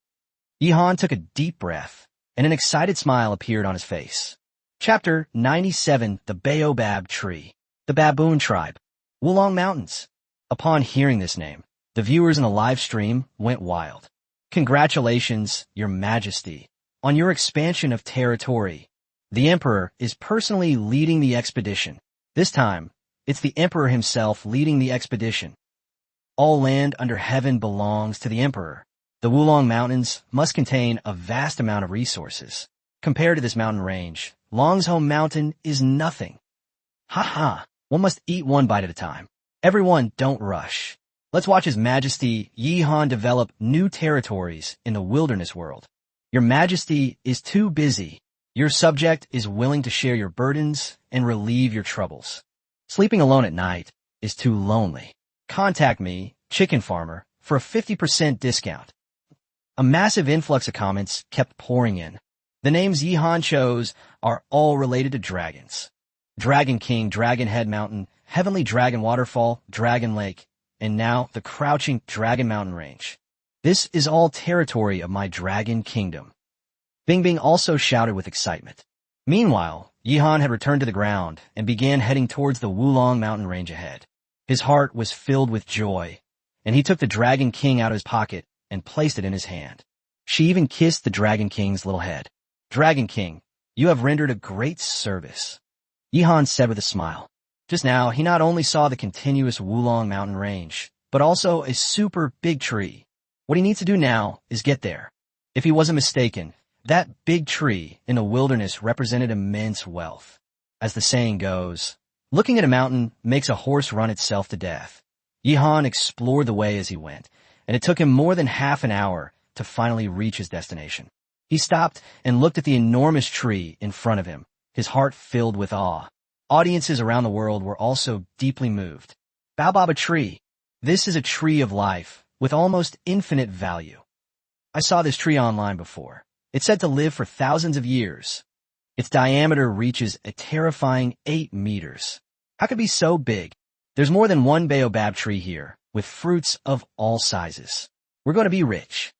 Yihan took a deep breath, and an excited smile appeared on his face. Chapter 97, The Baobab Tree. The Baboon Tribe. Wulong Mountains. Upon hearing this name, the viewers in the live stream went wild. Congratulations, Your Majesty, on your expansion of territory. The Emperor is personally leading the expedition. This time, it's the Emperor himself leading the expedition. All land under heaven belongs to the Emperor. The Wulong Mountains must contain a vast amount of resources. Compared to this mountain range, Long's home mountain is nothing. Ha! One must eat one bite at a time. Everyone, don't rush. Let's watch His Majesty Yihan develop new territories in the wilderness world. Your Majesty is too busy. Your subject is willing to share your burdens and relieve your troubles. Sleeping alone at night is too lonely. Contact me, Chicken Farmer, for a 50% discount. A massive influx of comments kept pouring in. The names Yihan chose are all related to dragons. Dragon King, Dragon Head Mountain, Heavenly Dragon Waterfall, Dragon Lake, and now the Crouching Dragon Mountain Range. This is all territory of my Dragon Kingdom. Bing Bing also shouted with excitement. Meanwhile, Yihan had returned to the ground and began heading towards the Wulong Mountain Range ahead. His heart was filled with joy, and he took the Dragon King out of his pocket and placed it in his hand. She even kissed the Dragon King's little head. Dragon King, you have rendered a great service, Yihan said with a smile. Just now, he not only saw the continuous Wulong Mountain Range, but also a super big tree. What he needs to do now is get there. If he wasn't mistaken, that big tree in the wilderness represented immense wealth. As the saying goes, looking at a mountain makes a horse run itself to death. Yihan explored the way as he went, and it took him more than half an hour to finally reach his destination. He stopped and looked at the enormous tree in front of him, his heart filled with awe. Audiences around the world were also deeply moved. Baobab tree. This is a tree of life with almost infinite value. I saw this tree online before. It's said to live for thousands of years. Its diameter reaches a terrifying 8 meters. How could it be so big? There's more than one baobab tree here, with fruits of all sizes. We're going to be rich.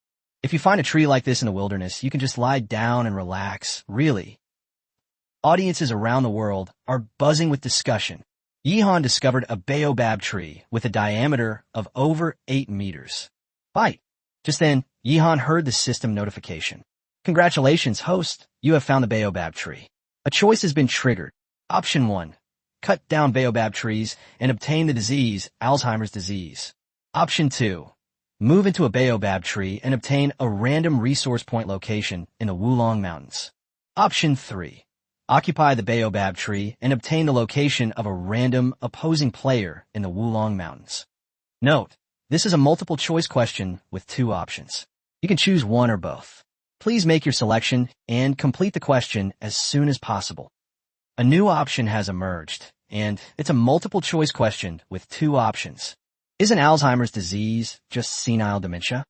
If you find a tree like this in the wilderness, you can just lie down and relax, really. Audiences around the world are buzzing with discussion. Yihan discovered a baobab tree with a diameter of over 8 meters. Bite. Just then, Yihan heard the system notification. Congratulations, host. You have found the baobab tree. A choice has been triggered. Option 1. Cut down baobab trees and obtain the disease, Alzheimer's disease. Option 2. Move into a baobab tree and obtain a random resource point location in the Wulong Mountains. Option 3. Occupy the baobab tree and obtain the location of a random opposing player in the Wulong Mountains. Note, this is a multiple choice question with 2 options. You can choose one or both. Please make your selection and complete the question as soon as possible. A new option has emerged, and it's a multiple choice question with 2 options. Isn't Alzheimer's disease just senile dementia?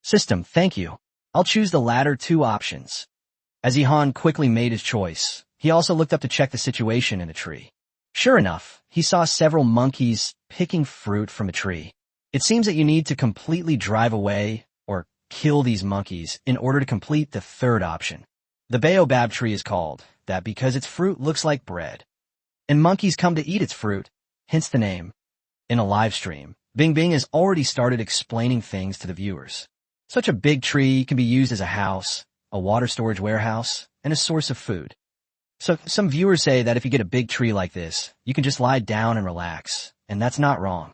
System, thank you. I'll choose the latter 2 options. As Yihan quickly made his choice, he also looked up to check the situation in the tree. Sure enough, he saw several monkeys picking fruit from a tree. It seems that you need to completely drive away or kill these monkeys in order to complete the 3rd option. The baobab tree is called that because its fruit looks like bread. And monkeys come to eat its fruit, hence the name. In a live stream, Bing Bing has already started explaining things to the viewers. Such a big tree can be used as a house, a water storage warehouse, and a source of food. So some viewers say that if you get a big tree like this, you can just lie down and relax, and that's not wrong.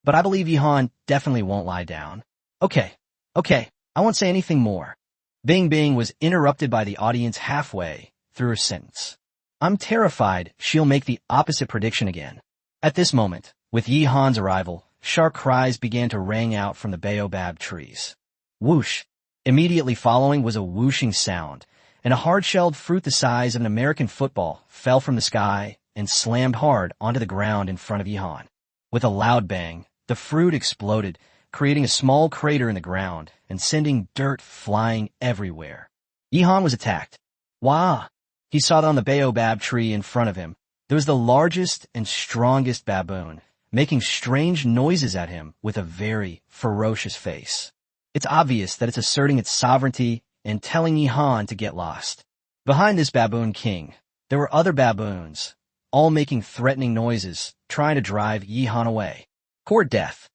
But I believe Yihan definitely won't lie down. Okay, I won't say anything more. Bing Bing was interrupted by the audience halfway through her sentence. I'm terrified she'll make the opposite prediction again. At this moment, with Yi-han's arrival, sharp cries began to ring out from the baobab trees. Whoosh! Immediately following was a whooshing sound, and a hard-shelled fruit the size of an American football fell from the sky and slammed hard onto the ground in front of Yi-han. With a loud bang, the fruit exploded, creating a small crater in the ground and sending dirt flying everywhere. Yi-han was attacked. Wah! He saw that on the baobab tree in front of him, there was the largest and strongest baboon, making strange noises at him with a very ferocious face. It's obvious that it's asserting its sovereignty and telling Yi-han to get lost. Behind this baboon king, there were other baboons, all making threatening noises, trying to drive Yi-han away. Court death.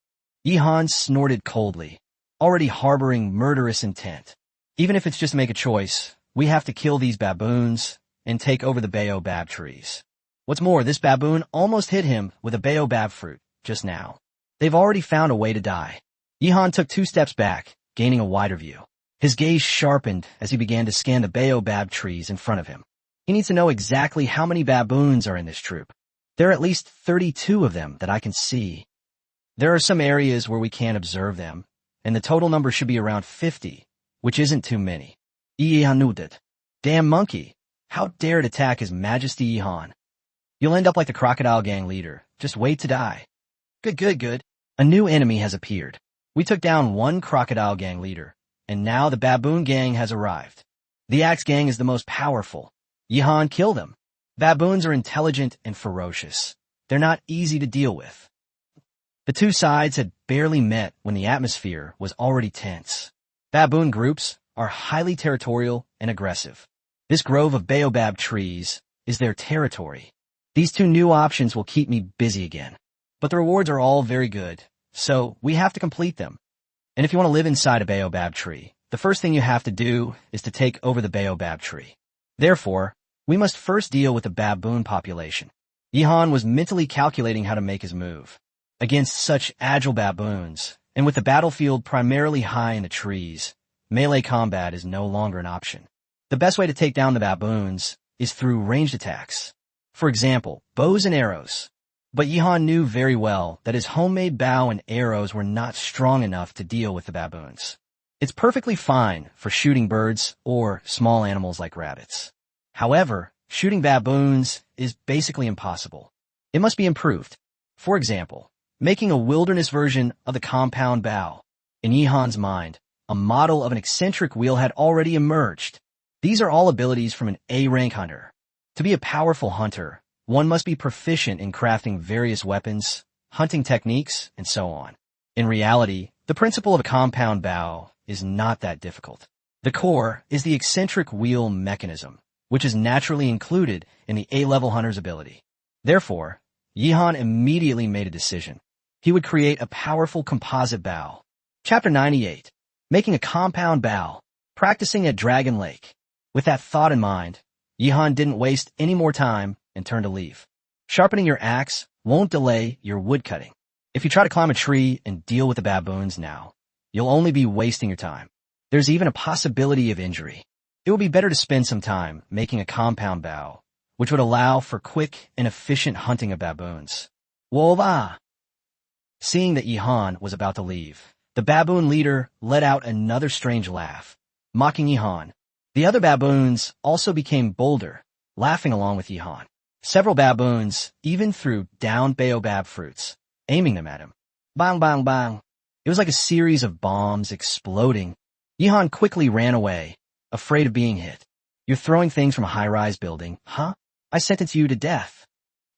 Yi-han snorted coldly, already harboring murderous intent. Even if it's just to make a choice, we have to kill these baboons and take over the baobab trees. What's more, this baboon almost hit him with a baobab fruit just now. They've already found a way to die. Yi-han took 2 steps back, gaining a wider view. His gaze sharpened as he began to scan the baobab trees in front of him. He needs to know exactly how many baboons are in this troop. There are at least 32 of them that I can see. There are some areas where we can't observe them, and the total number should be around 50, which isn't too many. Yi-han nodded. Damn monkey! How dare it attack His Majesty Yi-han? You'll end up like the crocodile gang leader. Just wait to die. Good. A new enemy has appeared. We took down one crocodile gang leader, and now the baboon gang has arrived. The axe gang is the most powerful. Yi-han, kill them. Baboons are intelligent and ferocious. They're not easy to deal with. The two sides had barely met when the atmosphere was already tense. Baboon groups are highly territorial and aggressive. This grove of baobab trees is their territory. These 2 new options will keep me busy again. But the rewards are all very good, so we have to complete them. And if you want to live inside a baobab tree, the first thing you have to do is to take over the baobab tree. Therefore, we must first deal with the baboon population. Yi-han was mentally calculating how to make his move. Against such agile baboons, and with the battlefield primarily high in the trees, melee combat is no longer an option. The best way to take down the baboons is through ranged attacks. For example, bows and arrows. But Yi-han knew very well that his homemade bow and arrows were not strong enough to deal with the baboons. It's perfectly fine for shooting birds or small animals like rabbits. However, shooting baboons is basically impossible. It must be improved. For example, making a wilderness version of the compound bow. In Yi-han's mind, a model of an eccentric wheel had already emerged. These are all abilities from an A-rank hunter. To be a powerful hunter, one must be proficient in crafting various weapons, hunting techniques, and so on. In reality, the principle of a compound bow is not that difficult. The core is the eccentric wheel mechanism, which is naturally included in the A-level hunter's ability. Therefore, Yi-han immediately made a decision. He would create a powerful composite bow. Chapter 98. Making a compound bow. Practicing at Dragon Lake. With that thought in mind, Yi-han didn't waste any more time and turned to leave. Sharpening your axe won't delay your woodcutting. If you try to climb a tree and deal with the baboons now, you'll only be wasting your time. There's even a possibility of injury. It would be better to spend some time making a compound bow, which would allow for quick and efficient hunting of baboons. Woba! Seeing that Yi-han was about to leave, the baboon leader let out another strange laugh, mocking Yi-han. The other baboons also became bolder, laughing along with Yi-han. Several baboons even threw down baobab fruits, aiming them at him. Bang, bang, bang. It was like a series of bombs exploding. Yi-han quickly ran away, afraid of being hit. You're throwing things from a high-rise building, huh? I sentence you to death.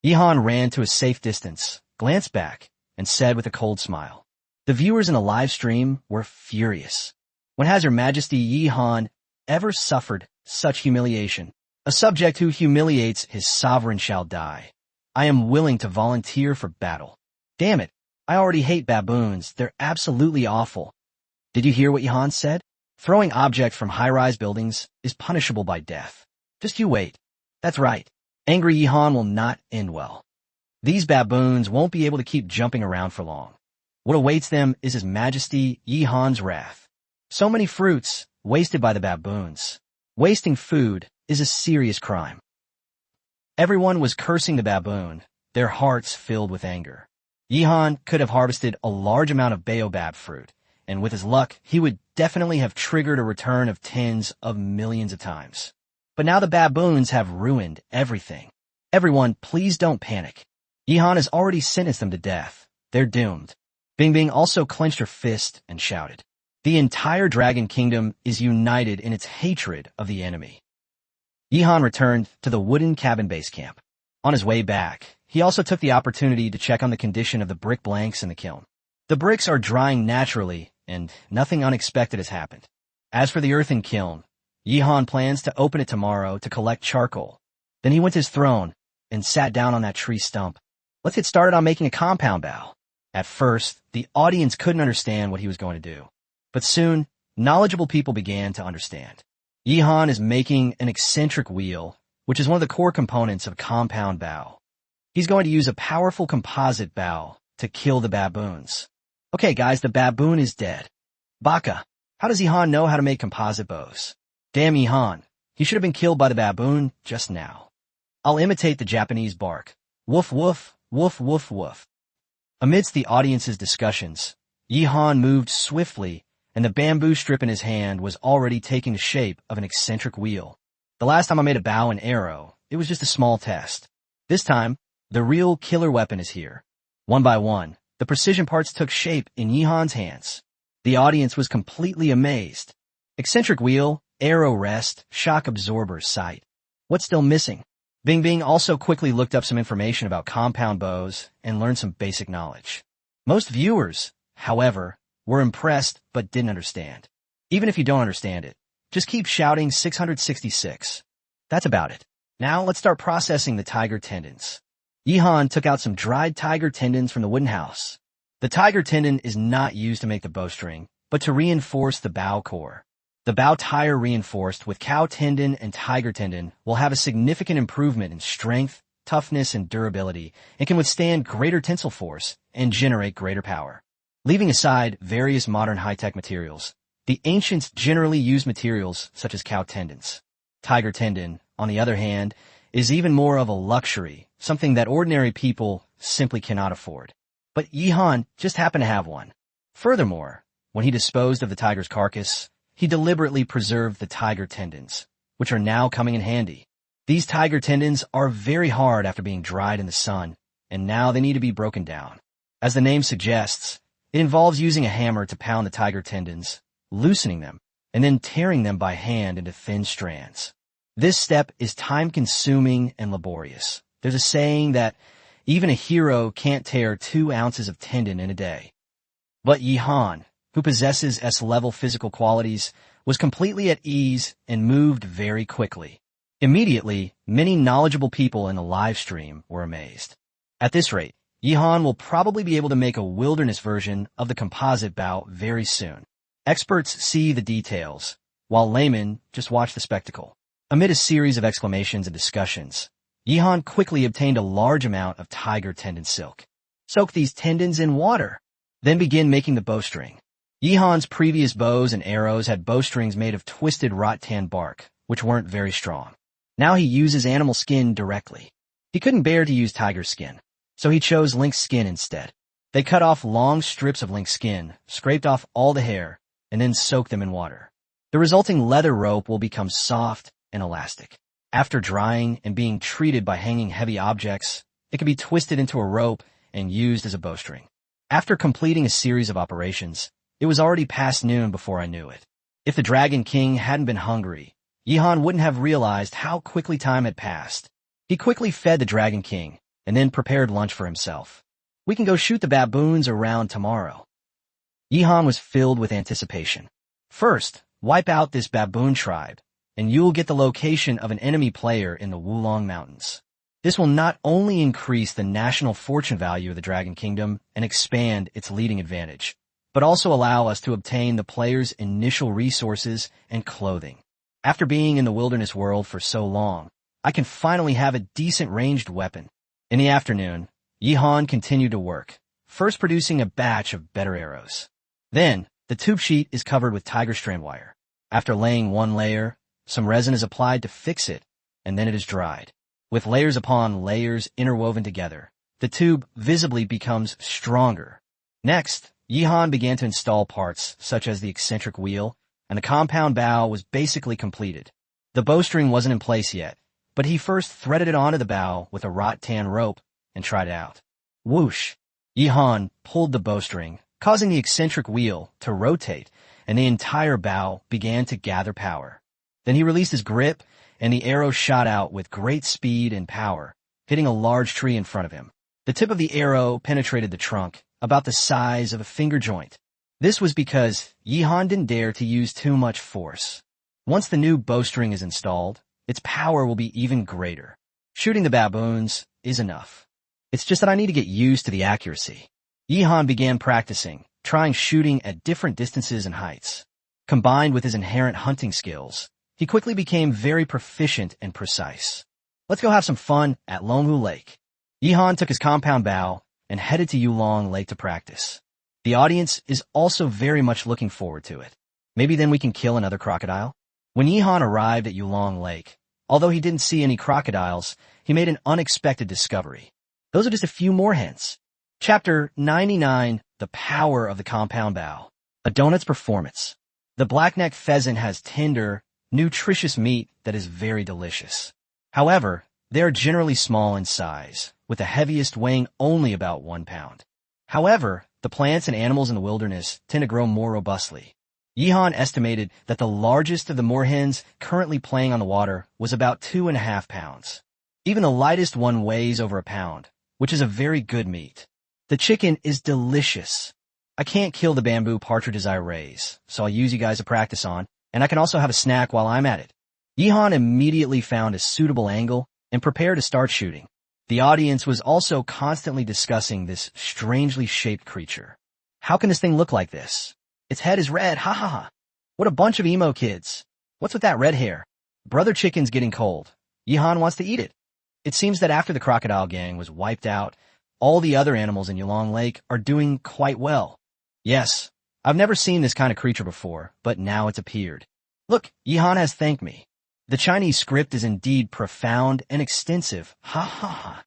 Yi-han ran to a safe distance, glanced back, and said with a cold smile. The viewers in the live stream were furious. When has Her Majesty Yi-han ever suffered such humiliation? A subject who humiliates his sovereign shall die. I am willing to volunteer for battle. Damn it, I already hate baboons. They're absolutely awful. Did you hear what Yi-han said? Throwing objects from high-rise buildings is punishable by death. Just you wait. That's right. Angry Yi-han will not end well. These baboons won't be able to keep jumping around for long. What awaits them is His Majesty Yi-han's wrath. So many fruits wasted by the baboons. Wasting food is a serious crime. Everyone was cursing the baboon, their hearts filled with anger. Yihan could have harvested a large amount of baobab fruit, and with his luck, he would definitely have triggered a return of tens of millions of times. But now the baboons have ruined everything. Everyone, please don't panic. Yihan has already sentenced them to death. They're doomed. Bingbing also clenched her fist and shouted. The entire Dragon Kingdom is united in its hatred of the enemy. Yihan returned to the wooden cabin base camp. On his way back, he also took the opportunity to check on the condition of the brick blanks in the kiln. The bricks are drying naturally, and nothing unexpected has happened. As for the earthen kiln, Yihan plans to open it tomorrow to collect charcoal. Then he went to his throne and sat down on that tree stump. Let's get started on making a compound bow. At first, the audience couldn't understand what he was going to do. But soon, knowledgeable people began to understand. Yihan is making an eccentric wheel, which is one of the core components of a compound bow. He's going to use a powerful composite bow to kill the baboons. Okay, guys, the baboon is dead. Baka, how does Yihan know how to make composite bows? Damn Yihan, he should have been killed by the baboon just now. I'll imitate the Japanese bark. Woof woof, woof woof woof. Amidst the audience's discussions, Yihan moved swiftly, and the bamboo strip in his hand was already taking the shape of an eccentric wheel. The last time I made a bow and arrow, it was just a small test. This time, the real killer weapon is here. One by one, the precision parts took shape in Yihan's hands. The audience was completely amazed. Eccentric wheel, arrow rest, shock absorber sight. What's still missing? Bingbing also quickly looked up some information about compound bows and learned some basic knowledge. Most viewers, however, were impressed but didn't understand. Even if you don't understand it, just keep shouting 666. That's about it. Now let's start processing the tiger tendons. Yihan took out some dried tiger tendons from the wooden house. The tiger tendon is not used to make the bowstring, but to reinforce the bow core. The bow tire reinforced with cow tendon and tiger tendon will have a significant improvement in strength, toughness, and durability, and can withstand greater tensile force and generate greater power. Leaving aside various modern high-tech materials, the ancients generally used materials such as cow tendons. Tiger tendon, on the other hand, is even more of a luxury, something that ordinary people simply cannot afford. But Yihan just happened to have one. Furthermore, when he disposed of the tiger's carcass, he deliberately preserved the tiger tendons, which are now coming in handy. These tiger tendons are very hard after being dried in the sun, and now they need to be broken down. As the name suggests, it involves using a hammer to pound the tiger tendons, loosening them, and then tearing them by hand into thin strands. This step is time-consuming and laborious. There's a saying that even a hero can't tear 2 ounces of tendon in a day. But Yihan, who possesses S-level physical qualities, was completely at ease and moved very quickly. Immediately, many knowledgeable people in the live stream were amazed. At this rate, Yihan will probably be able to make a wilderness version of the composite bow very soon. Experts see the details, while laymen just watch the spectacle. Amid a series of exclamations and discussions, Yihan quickly obtained a large amount of tiger tendon silk. Soak these tendons in water, then begin making the bowstring. Yihan's previous bows and arrows had bowstrings made of twisted rattan bark, which weren't very strong. Now he uses animal skin directly. He couldn't bear to use tiger skin, so he chose lynx skin instead. They cut off long strips of lynx skin, scraped off all the hair, and then soaked them in water. The resulting leather rope will become soft and elastic. After drying and being treated by hanging heavy objects, it can be twisted into a rope and used as a bowstring. After completing a series of operations, it was already past noon before I knew it. If the Dragon King hadn't been hungry, Yihan wouldn't have realized how quickly time had passed. He quickly fed the Dragon King, and then prepared lunch for himself. We can go shoot the baboons around tomorrow. Yihan was filled with anticipation. First, wipe out this baboon tribe, and you'll get the location of an enemy player in the Wulong Mountains. This will not only increase the national fortune value of the Dragon Kingdom and expand its leading advantage, but also allow us to obtain the player's initial resources and clothing. After being in the wilderness world for so long, I can finally have a decent ranged weapon. In the afternoon, Yihan continued to work, first producing a batch of better arrows. Then, the tube sheet is covered with tiger strand wire. After laying one layer, some resin is applied to fix it, and then it is dried. With layers upon layers interwoven together, the tube visibly becomes stronger. Next, Yihan began to install parts such as the eccentric wheel, and the compound bow was basically completed. The bowstring wasn't in place yet, but he first threaded it onto the bow with a wrought tan rope and tried it out. Whoosh! Yihan pulled the bowstring, causing the eccentric wheel to rotate, and the entire bow began to gather power. Then he released his grip, and the arrow shot out with great speed and power, hitting a large tree in front of him. The tip of the arrow penetrated the trunk, about the size of a finger joint. This was because Yihan didn't dare to use too much force. Once the new bowstring is installed, its power will be even greater. Shooting the baboons is enough. It's just that I need to get used to the accuracy. Yihan began practicing, trying shooting at different distances and heights. Combined with his inherent hunting skills, he quickly became very proficient and precise. Let's go have some fun at Longhu Lake. Yihan took his compound bow and headed to Yulong Lake to practice. The audience is also very much looking forward to it. Maybe then we can kill another crocodile? When Yihan arrived at Yulong Lake, although he didn't see any crocodiles, he made an unexpected discovery. Those are just a few more hints. Chapter 99, The Power of the Compound Bow. A donut's performance. The blackneck pheasant has tender, nutritious meat that is very delicious. However, they are generally small in size, with the heaviest weighing only about 1 pound. However, the plants and animals in the wilderness tend to grow more robustly. Yihan estimated that the largest of the moorhens currently playing on the water was about 2.5 pounds. Even the lightest one weighs over 1 pound, which is a very good meat. The chicken is delicious. I can't kill the bamboo partridges I raise, so I'll use you guys to practice on, and I can also have a snack while I'm at it. Yihan immediately found a suitable angle and prepared to start shooting. The audience was also constantly discussing this strangely shaped creature. How can this thing look like this? Its head is red, ha ha ha. What a bunch of emo kids. What's with that red hair? Brother Chicken's getting cold. Yihan wants to eat it. It seems that after the crocodile gang was wiped out, all the other animals in Yulong Lake are doing quite well. Yes, I've never seen this kind of creature before, but now it's appeared. Look, Yihan has thanked me. The Chinese script is indeed profound and extensive. Ha ha ha.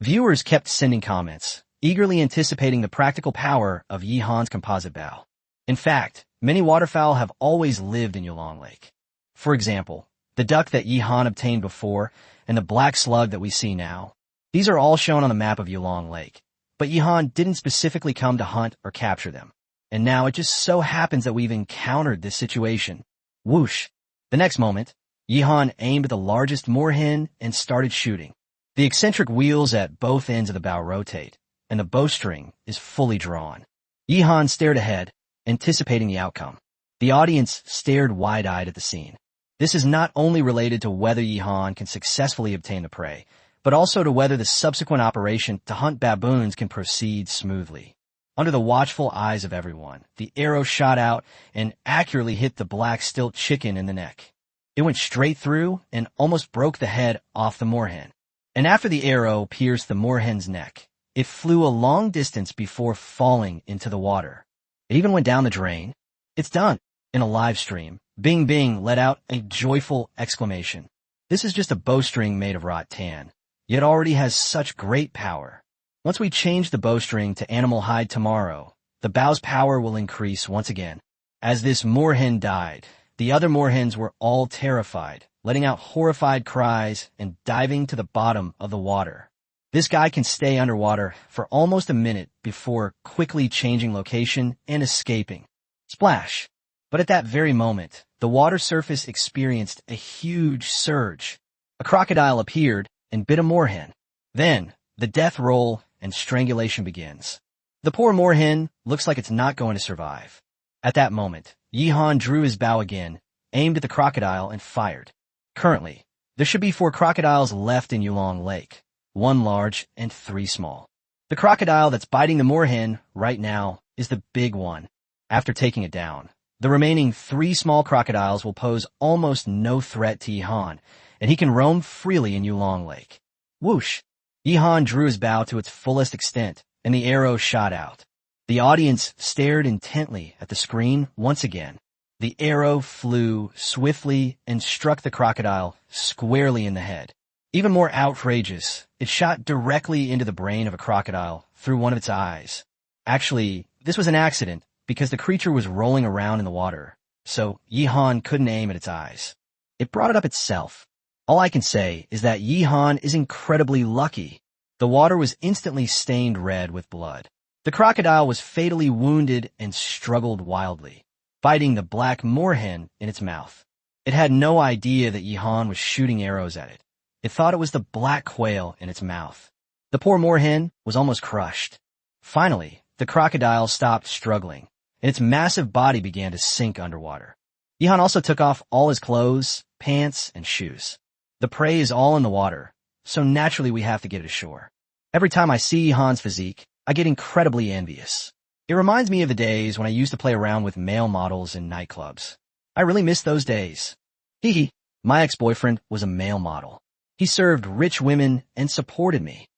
Viewers kept sending comments, eagerly anticipating the practical power of Yihan's composite bow. In fact, many waterfowl have always lived in Yulong Lake. For example, the duck that Yihan obtained before and the black slug that we see now. These are all shown on the map of Yulong Lake, but Yihan didn't specifically come to hunt or capture them. And now it just so happens that we've encountered this situation. Whoosh! The next moment, Yihan aimed at the largest moorhen and started shooting. The eccentric wheels at both ends of the bow rotate, and the bowstring is fully drawn. Yihan stared ahead, anticipating the outcome. The audience stared wide-eyed at the scene. This is not only related to whether Yihan can successfully obtain the prey, but also to whether the subsequent operation to hunt baboons can proceed smoothly. Under the watchful eyes of everyone, the arrow shot out and accurately hit the black stilt chicken in the neck. It went straight through and almost broke the head off the moorhen. And after the arrow pierced the moorhen's neck, it flew a long distance before falling into the water. It even went down the drain. It's done. In a live stream, Bing Bing let out a joyful exclamation. This is just a bowstring made of wrought tan, yet already has such great power. Once we change the bowstring to animal hide tomorrow, the bow's power will increase once again. As this moorhen died, the other moorhens were all terrified, letting out horrified cries and diving to the bottom of the water. This guy can stay underwater for almost a minute before quickly changing location and escaping. Splash! But at that very moment, the water surface experienced a huge surge. A crocodile appeared and bit a moorhen. Then, the death roll and strangulation begins. The poor moorhen looks like it's not going to survive. At that moment, Yihan drew his bow again, aimed at the crocodile, and fired. Currently, there should be 4 crocodiles left in Yulong Lake, 1 large and 3 small. The crocodile that's biting the moorhen right now is the big one. After taking it down, the remaining 3 small crocodiles will pose almost no threat to Yihan, and he can roam freely in Yulong Lake. Whoosh! Yihan drew his bow to its fullest extent, and the arrow shot out. The audience stared intently at the screen once again. The arrow flew swiftly and struck the crocodile squarely in the head. Even more outrageous, it shot directly into the brain of a crocodile through one of its eyes. Actually, this was an accident because the creature was rolling around in the water, so Yi-Han couldn't aim at its eyes. It brought it up itself. All I can say is that Yi-Han is incredibly lucky. The water was instantly stained red with blood. The crocodile was fatally wounded and struggled wildly, fighting the black moorhen in its mouth. It had no idea that Yi-Han was shooting arrows at it. It thought it was the black quail in its mouth. The poor moorhen was almost crushed. Finally, the crocodile stopped struggling, and its massive body began to sink underwater. Yi-Han also took off all his clothes, pants, and shoes. The prey is all in the water, so naturally we have to get it ashore. Every time I see Yi-Han's physique, I get incredibly envious. It reminds me of the days when I used to play around with male models in nightclubs. I really miss those days. Hee. My ex-boyfriend was a male model. He served rich women and supported me.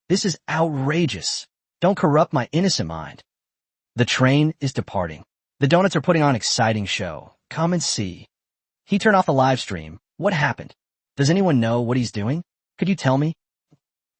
This is outrageous. Don't corrupt my innocent mind. The train is departing. The donuts are putting on an exciting show. Come and see. He turned off the live stream. What happened? Does anyone know what he's doing? Could you tell me?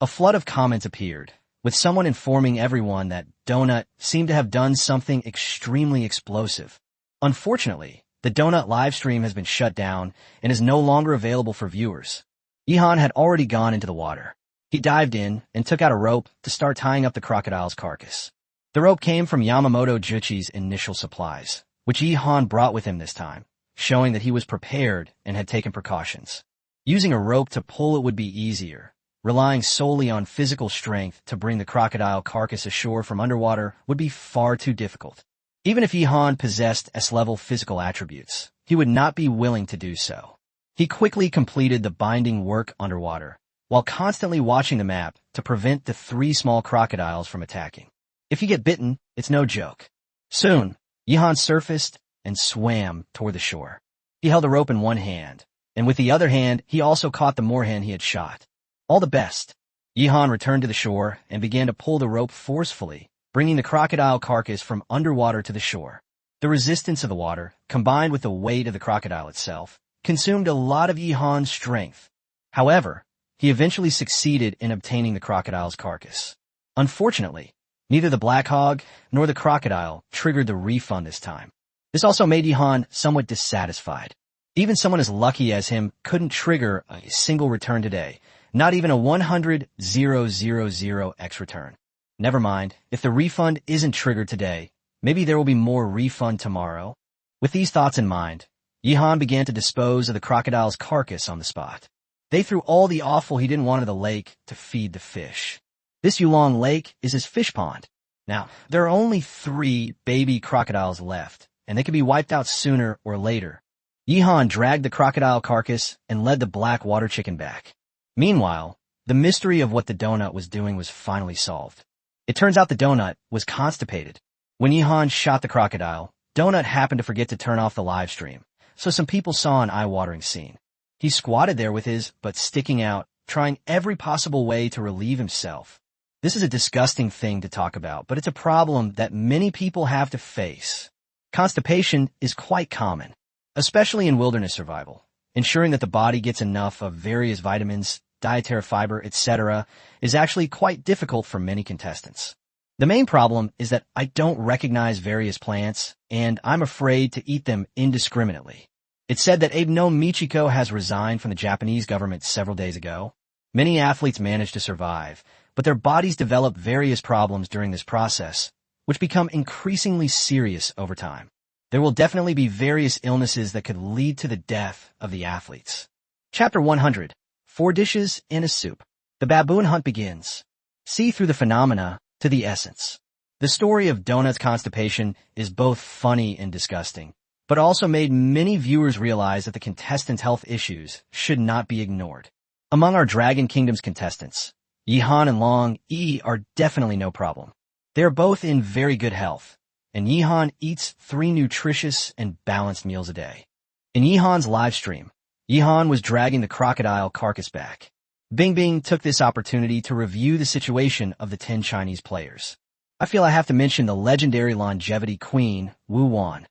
A flood of comments appeared, with someone informing everyone that Donut seemed to have done something extremely explosive. Unfortunately, the Donut live stream has been shut down and is no longer available for viewers. Yi-Han had already gone into the water. He dived in and took out a rope to start tying up the crocodile's carcass. The rope came from Yamamoto Juchi's initial supplies, which Yi-Han brought with him this time, showing that he was prepared and had taken precautions. Using a rope to pull it would be easier. Relying solely on physical strength to bring the crocodile carcass ashore from underwater would be far too difficult. Even if Yi-Han possessed S-level physical attributes, he would not be willing to do so. He quickly completed the binding work underwater, while constantly watching the map to prevent the 3 small crocodiles from attacking. If you get bitten, it's no joke. Soon, Yi-Han surfaced and swam toward the shore. He held a rope in one hand, and with the other hand, he also caught the moorhen he had shot. All the best. Yi-Han returned to the shore and began to pull the rope forcefully, bringing the crocodile carcass from underwater to the shore. The resistance of the water, combined with the weight of the crocodile itself, consumed a lot of Yi-Han's strength. However, he eventually succeeded in obtaining the crocodile's carcass. Unfortunately, neither the black hog nor the crocodile triggered the refund this time. This also made Yi-Han somewhat dissatisfied. Even someone as lucky as him couldn't trigger a single return today, not even a 100,000x return. Never mind, if the refund isn't triggered today, maybe there will be more refund tomorrow. With these thoughts in mind, Yi-Han began to dispose of the crocodile's carcass on the spot. They threw all the offal he didn't want into the lake to feed the fish. This Yulong Lake is his fish pond. Now, there are only 3 baby crocodiles left, and they could be wiped out sooner or later. Yi-Han dragged the crocodile carcass and led the black water chicken back. Meanwhile, the mystery of what the donut was doing was finally solved. It turns out the donut was constipated. When Yi-Han shot the crocodile, Donut happened to forget to turn off the live stream, so some people saw an eye-watering scene. He squatted there with his butt sticking out, trying every possible way to relieve himself. This is a disgusting thing to talk about, but it's a problem that many people have to face. Constipation is quite common, especially in wilderness survival. Ensuring that the body gets enough of various vitamins, dietary fiber, etc. is actually quite difficult for many contestants. The main problem is that I don't recognize various plants, and I'm afraid to eat them indiscriminately. It's said that Abe no Michiko has resigned from the Japanese government several days ago. Many athletes manage to survive, but their bodies develop various problems during this process, which become increasingly serious over time. There will definitely be various illnesses that could lead to the death of the athletes. Chapter 100. 4 dishes and a soup. The baboon hunt begins. See through the phenomena to the essence. The story of Donut's constipation is both funny and disgusting, but also made many viewers realize that the contestants' health issues should not be ignored. Among our Dragon Kingdom's contestants, Yi-Han and Long Yi are definitely no problem. They are both in very good health, and Yi-Han eats 3 nutritious and balanced meals a day. In Yi-Han's live stream, Yi-Han was dragging the crocodile carcass back. Bing Bing took this opportunity to review the situation of the 10 Chinese players. I feel I have to mention the legendary longevity queen, Wu Wan.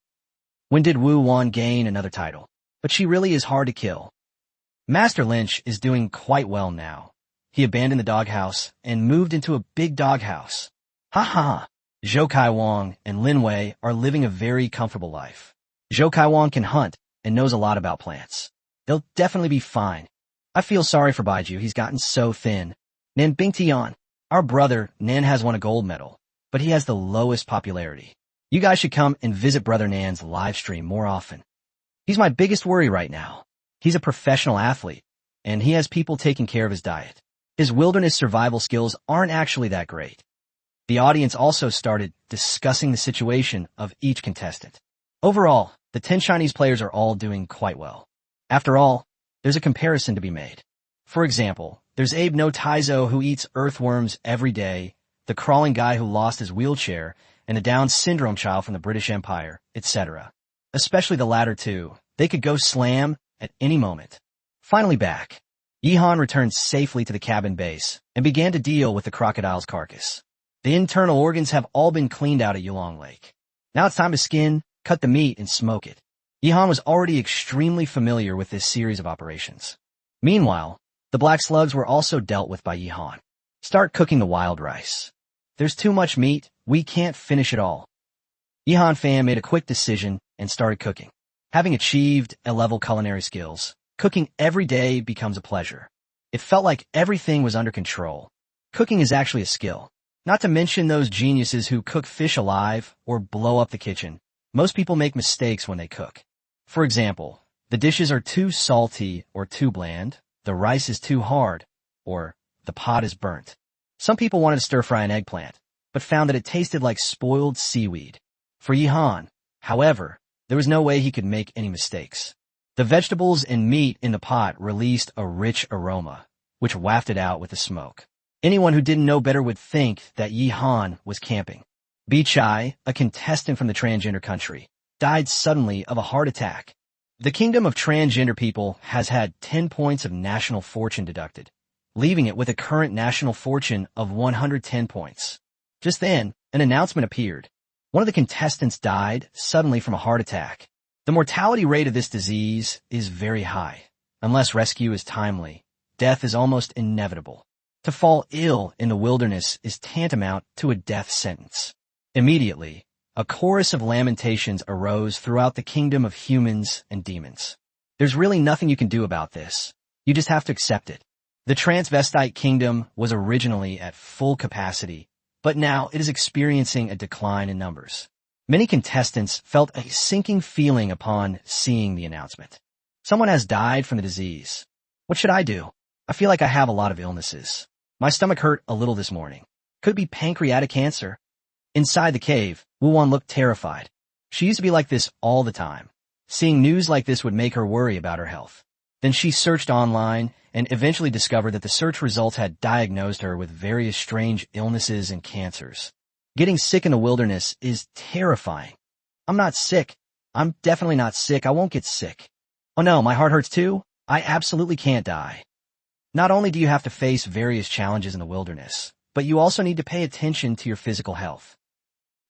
When did Wu Wan gain another title? But she really is hard to kill. Master Lynch is doing quite well now. He abandoned the doghouse and moved into a big doghouse. Ha ha! Zhou Kai Wang and Lin Wei are living a very comfortable life. Zhou Kai Wang can hunt and knows a lot about plants. They'll definitely be fine. I feel sorry for Baiju, he's gotten so thin. Nan Bingtian, our brother, Nan has won a gold medal, but he has the lowest popularity. You guys should come and visit Brother Nan's live stream more often. He's my biggest worry right now. He's a professional athlete, and he has people taking care of his diet. His wilderness survival skills aren't actually that great. The audience also started discussing the situation of each contestant. Overall, the 10 Chinese players are all doing quite well. After all, there's a comparison to be made. For example, there's Abe No Taizo who eats earthworms every day, the crawling guy who lost his wheelchair, and a Down syndrome child from the British Empire, etc. Especially the latter two. They could go slam at any moment. Finally back, Yihan returned safely to the cabin base and began to deal with the crocodile's carcass. The internal organs have all been cleaned out at Yulong Lake. Now it's time to skin, cut the meat, and smoke it. Yihan was already extremely familiar with this series of operations. Meanwhile, the black slugs were also dealt with by Yihan. Start cooking the wild rice. There's too much meat, we can't finish it all. Yihan Fan made a quick decision and started cooking. Having achieved A-level culinary skills, cooking every day becomes a pleasure. It felt like everything was under control. Cooking is actually a skill. Not to mention those geniuses who cook fish alive or blow up the kitchen. Most people make mistakes when they cook. For example, the dishes are too salty or too bland, the rice is too hard, or the pot is burnt. Some people wanted to stir-fry an eggplant, but found that it tasted like spoiled seaweed. For Yihan, however, there was no way he could make any mistakes. The vegetables and meat in the pot released a rich aroma, which wafted out with the smoke. Anyone who didn't know better would think that Yihan was camping. Bichai, a contestant from the transgender country, died suddenly of a heart attack. The kingdom of transgender people has had 10 points of national fortune deducted, leaving it with a current national fortune of 110 points. Just then, an announcement appeared. One of the contestants died suddenly from a heart attack. The mortality rate of this disease is very high. Unless rescue is timely, death is almost inevitable. To fall ill in the wilderness is tantamount to a death sentence. Immediately, a chorus of lamentations arose throughout the kingdom of humans and demons. There's really nothing you can do about this. You just have to accept it. The transvestite kingdom was originally at full capacity, but now it is experiencing a decline in numbers. Many contestants felt a sinking feeling upon seeing the announcement. Someone has died from the disease. What should I do? I feel like I have a lot of illnesses. My stomach hurt a little this morning. Could it be pancreatic cancer? Inside the cave, Wuwan looked terrified. She used to be like this all the time. Seeing news like this would make her worry about her health. Then she searched online and eventually discovered that the search results had diagnosed her with various strange illnesses and cancers. Getting sick in the wilderness is terrifying. I'm not sick. I'm definitely not sick. I won't get sick. Oh no, my heart hurts too? I absolutely can't die. Not only do you have to face various challenges in the wilderness, but you also need to pay attention to your physical health.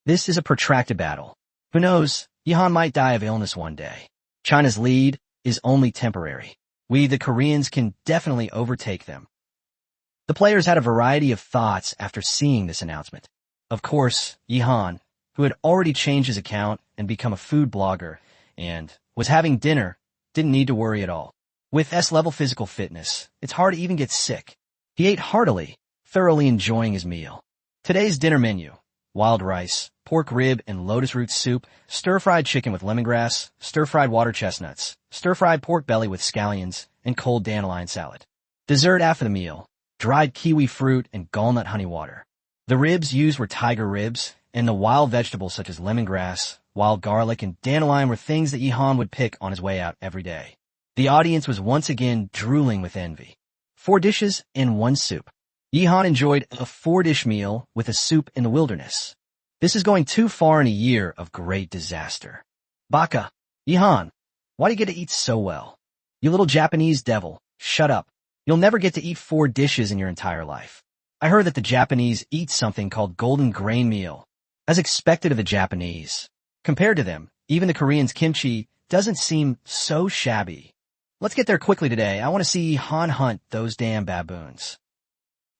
This is a protracted battle. Who knows, Yihan might die of illness one day. China's lead is only temporary. We, the Koreans, can definitely overtake them. The players had a variety of thoughts after seeing this announcement. Of course, Yihan, who had already changed his account and become a food blogger and was having dinner, didn't need to worry at all. With S-level physical fitness, it's hard to even get sick. He ate heartily, thoroughly enjoying his meal. Today's dinner menu: wild rice, pork rib and lotus root soup, stir-fried chicken with lemongrass, stir-fried water chestnuts, stir-fried pork belly with scallions, and cold dandelion salad. Dessert after the meal: dried kiwi fruit and gallnut honey water. The ribs used were tiger ribs, and the wild vegetables such as lemongrass, wild garlic, and dandelion were things that Yihan would pick on his way out every day. The audience was once again drooling with envy. 4 dishes and 1 soup. Yihan enjoyed a 4-dish meal with a soup in the wilderness. This is going too far in a year of great disaster. Baka, Yihan, why do you get to eat so well? You little Japanese devil, shut up. You'll never get to eat 4 dishes in your entire life. I heard that the Japanese eat something called golden grain meal. As expected of the Japanese. Compared to them, even the Koreans' kimchi doesn't seem so shabby. Let's get there quickly today. I want to see Han hunt those damn baboons.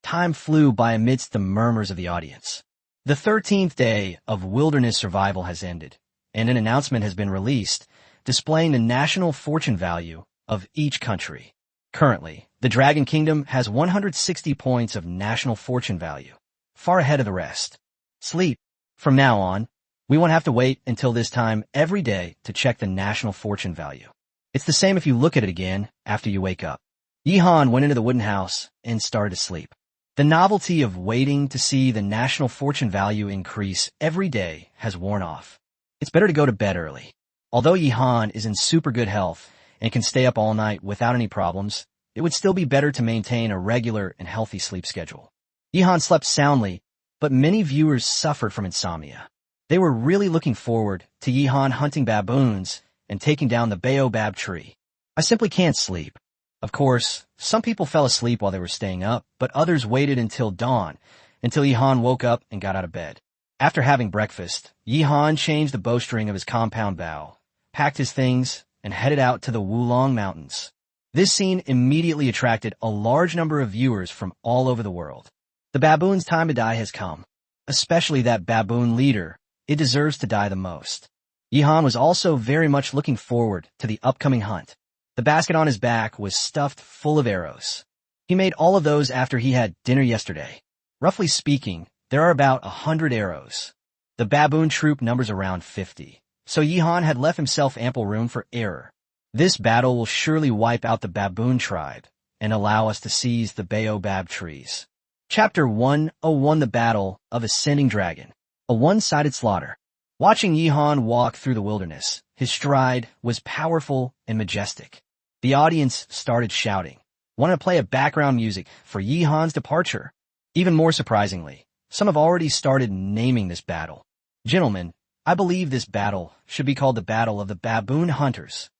Time flew by amidst the murmurs of the audience. The 13th day of wilderness survival has ended, and an announcement has been released displaying the national fortune value of each country. Currently, the Dragon Kingdom has 160 points of national fortune value, far ahead of the rest. Sleep. From now on, we won't have to wait until this time every day to check the national fortune value. It's the same if you look at it again after you wake up. Yihan went into the wooden house and started to sleep. The novelty of waiting to see the national fortune value increase every day has worn off. It's better to go to bed early. Although Yihan is in super good health and can stay up all night without any problems, it would still be better to maintain a regular and healthy sleep schedule. Yihan slept soundly, but many viewers suffered from insomnia. They were really looking forward to Yihan hunting baboons and taking down the baobab tree. I simply can't sleep. Of course, some people fell asleep while they were staying up, but others waited until dawn, until Yihan woke up and got out of bed. After having breakfast, Yihan changed the bowstring of his compound bow, packed his things, and headed out to the Wulong Mountains. This scene immediately attracted a large number of viewers from all over the world. The baboon's time to die has come, especially that baboon leader. It deserves to die the most. Yihan was also very much looking forward to the upcoming hunt. The basket on his back was stuffed full of arrows. He made all of those after he had dinner yesterday. Roughly speaking, there are about 100 arrows. The baboon troop numbers around 50, so Yihan had left himself ample room for error. This battle will surely wipe out the baboon tribe and allow us to seize the baobab trees. Chapter 101: The Battle of Ascending Dragon. A one-sided slaughter. Watching Yihan walk through the wilderness, his stride was powerful and majestic. The audience started shouting, wanting to play a background music for Yihan's departure. Even more surprisingly, some have already started naming this battle. Gentlemen, I believe this battle should be called the Battle of the Baboon Hunters.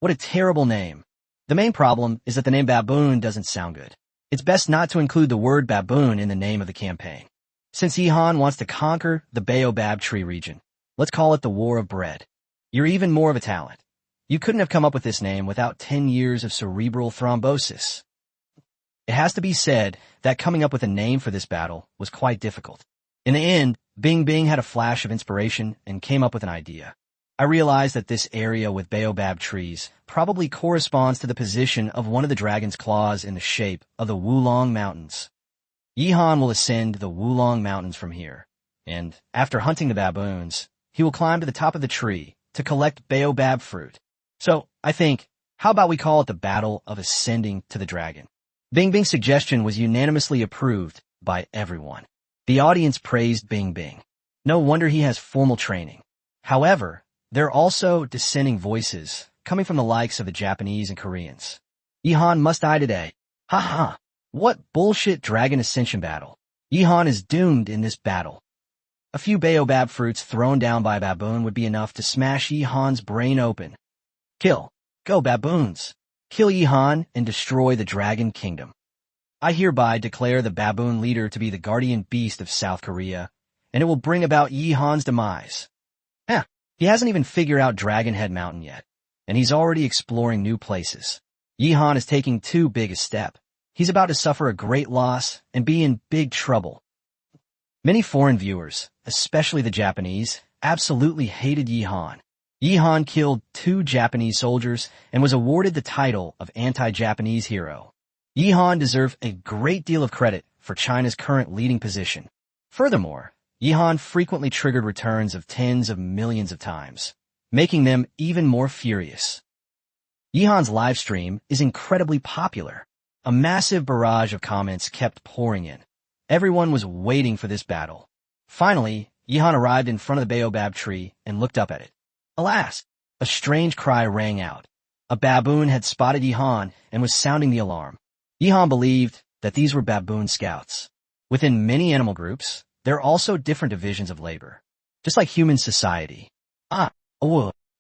What a terrible name. The main problem is that the name baboon doesn't sound good. It's best not to include the word baboon in the name of the campaign. Since Yihan wants to conquer the baobab tree region, let's call it the War of Bread. You're even more of a talent. You couldn't have come up with this name without 10 years of cerebral thrombosis. It has to be said that coming up with a name for this battle was quite difficult. In the end, Bing Bing had a flash of inspiration and came up with an idea. I realized that this area with baobab trees probably corresponds to the position of one of the dragon's claws in the shape of the Wulong Mountains. Yihan will ascend the Wulong Mountains from here, and after hunting the baboons, he will climb to the top of the tree to collect baobab fruit. So, I think, how about we call it the Battle of Ascending to the Dragon? Bing Bing's suggestion was unanimously approved by everyone. The audience praised Bing Bing. No wonder he has formal training. However, there are also dissenting voices coming from the likes of the Japanese and Koreans. Yihan must die today. Ha ha! What bullshit dragon ascension battle. Yihan is doomed in this battle. A few baobab fruits thrown down by a baboon would be enough to smash Yihan's brain open. Kill. Go baboons. Kill Yihan and destroy the Dragon Kingdom. I hereby declare the baboon leader to be the guardian beast of South Korea, and it will bring about Yihan's demise. He hasn't even figured out Dragon Head Mountain yet, and he's already exploring new places. Yihan is taking too big a step. He's about to suffer a great loss and be in big trouble. Many foreign viewers, especially the Japanese, absolutely hated Yihan. Yihan killed 2 Japanese soldiers and was awarded the title of anti-Japanese hero. Yihan deserved a great deal of credit for China's current leading position. Furthermore, Yihan frequently triggered returns of tens of millions of times, making them even more furious. Yihan's livestream is incredibly popular. A massive barrage of comments kept pouring in. Everyone was waiting for this battle. Finally, Yihan arrived in front of the baobab tree and looked up at it. Alas! A strange cry rang out. A baboon had spotted Yihan and was sounding the alarm. Yihan believed that these were baboon scouts. Within many animal groups, there are also different divisions of labor. Just like human society.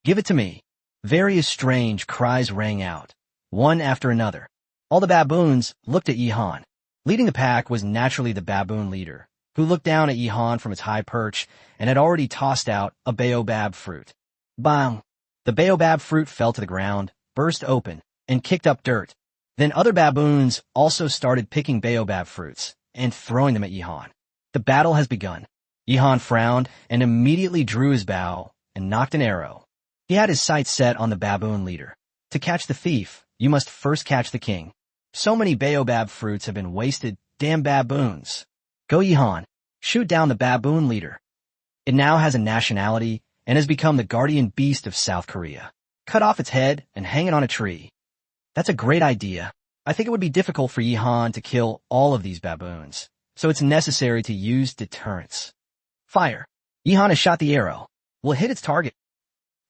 Give it to me. Various strange cries rang out, one after another. All the baboons looked at Yihan. Leading the pack was naturally the baboon leader, who looked down at Yihan from its high perch and had already tossed out a baobab fruit. Bang! The baobab fruit fell to the ground, burst open, and kicked up dirt. Then other baboons also started picking baobab fruits and throwing them at Yihan. The battle has begun. Yihan frowned and immediately drew his bow and knocked an arrow. He had his sights set on the baboon leader. To catch the thief, you must first catch the king. So many baobab fruits have been wasted, damn baboons. Go Yihan, shoot down the baboon leader. It now has a nationality and has become the guardian beast of South Korea. Cut off its head and hang it on a tree. That's a great idea. I think it would be difficult for Yihan to kill all of these baboons, so it's necessary to use deterrence. Fire. Yihan has shot the arrow. Will it hit its target?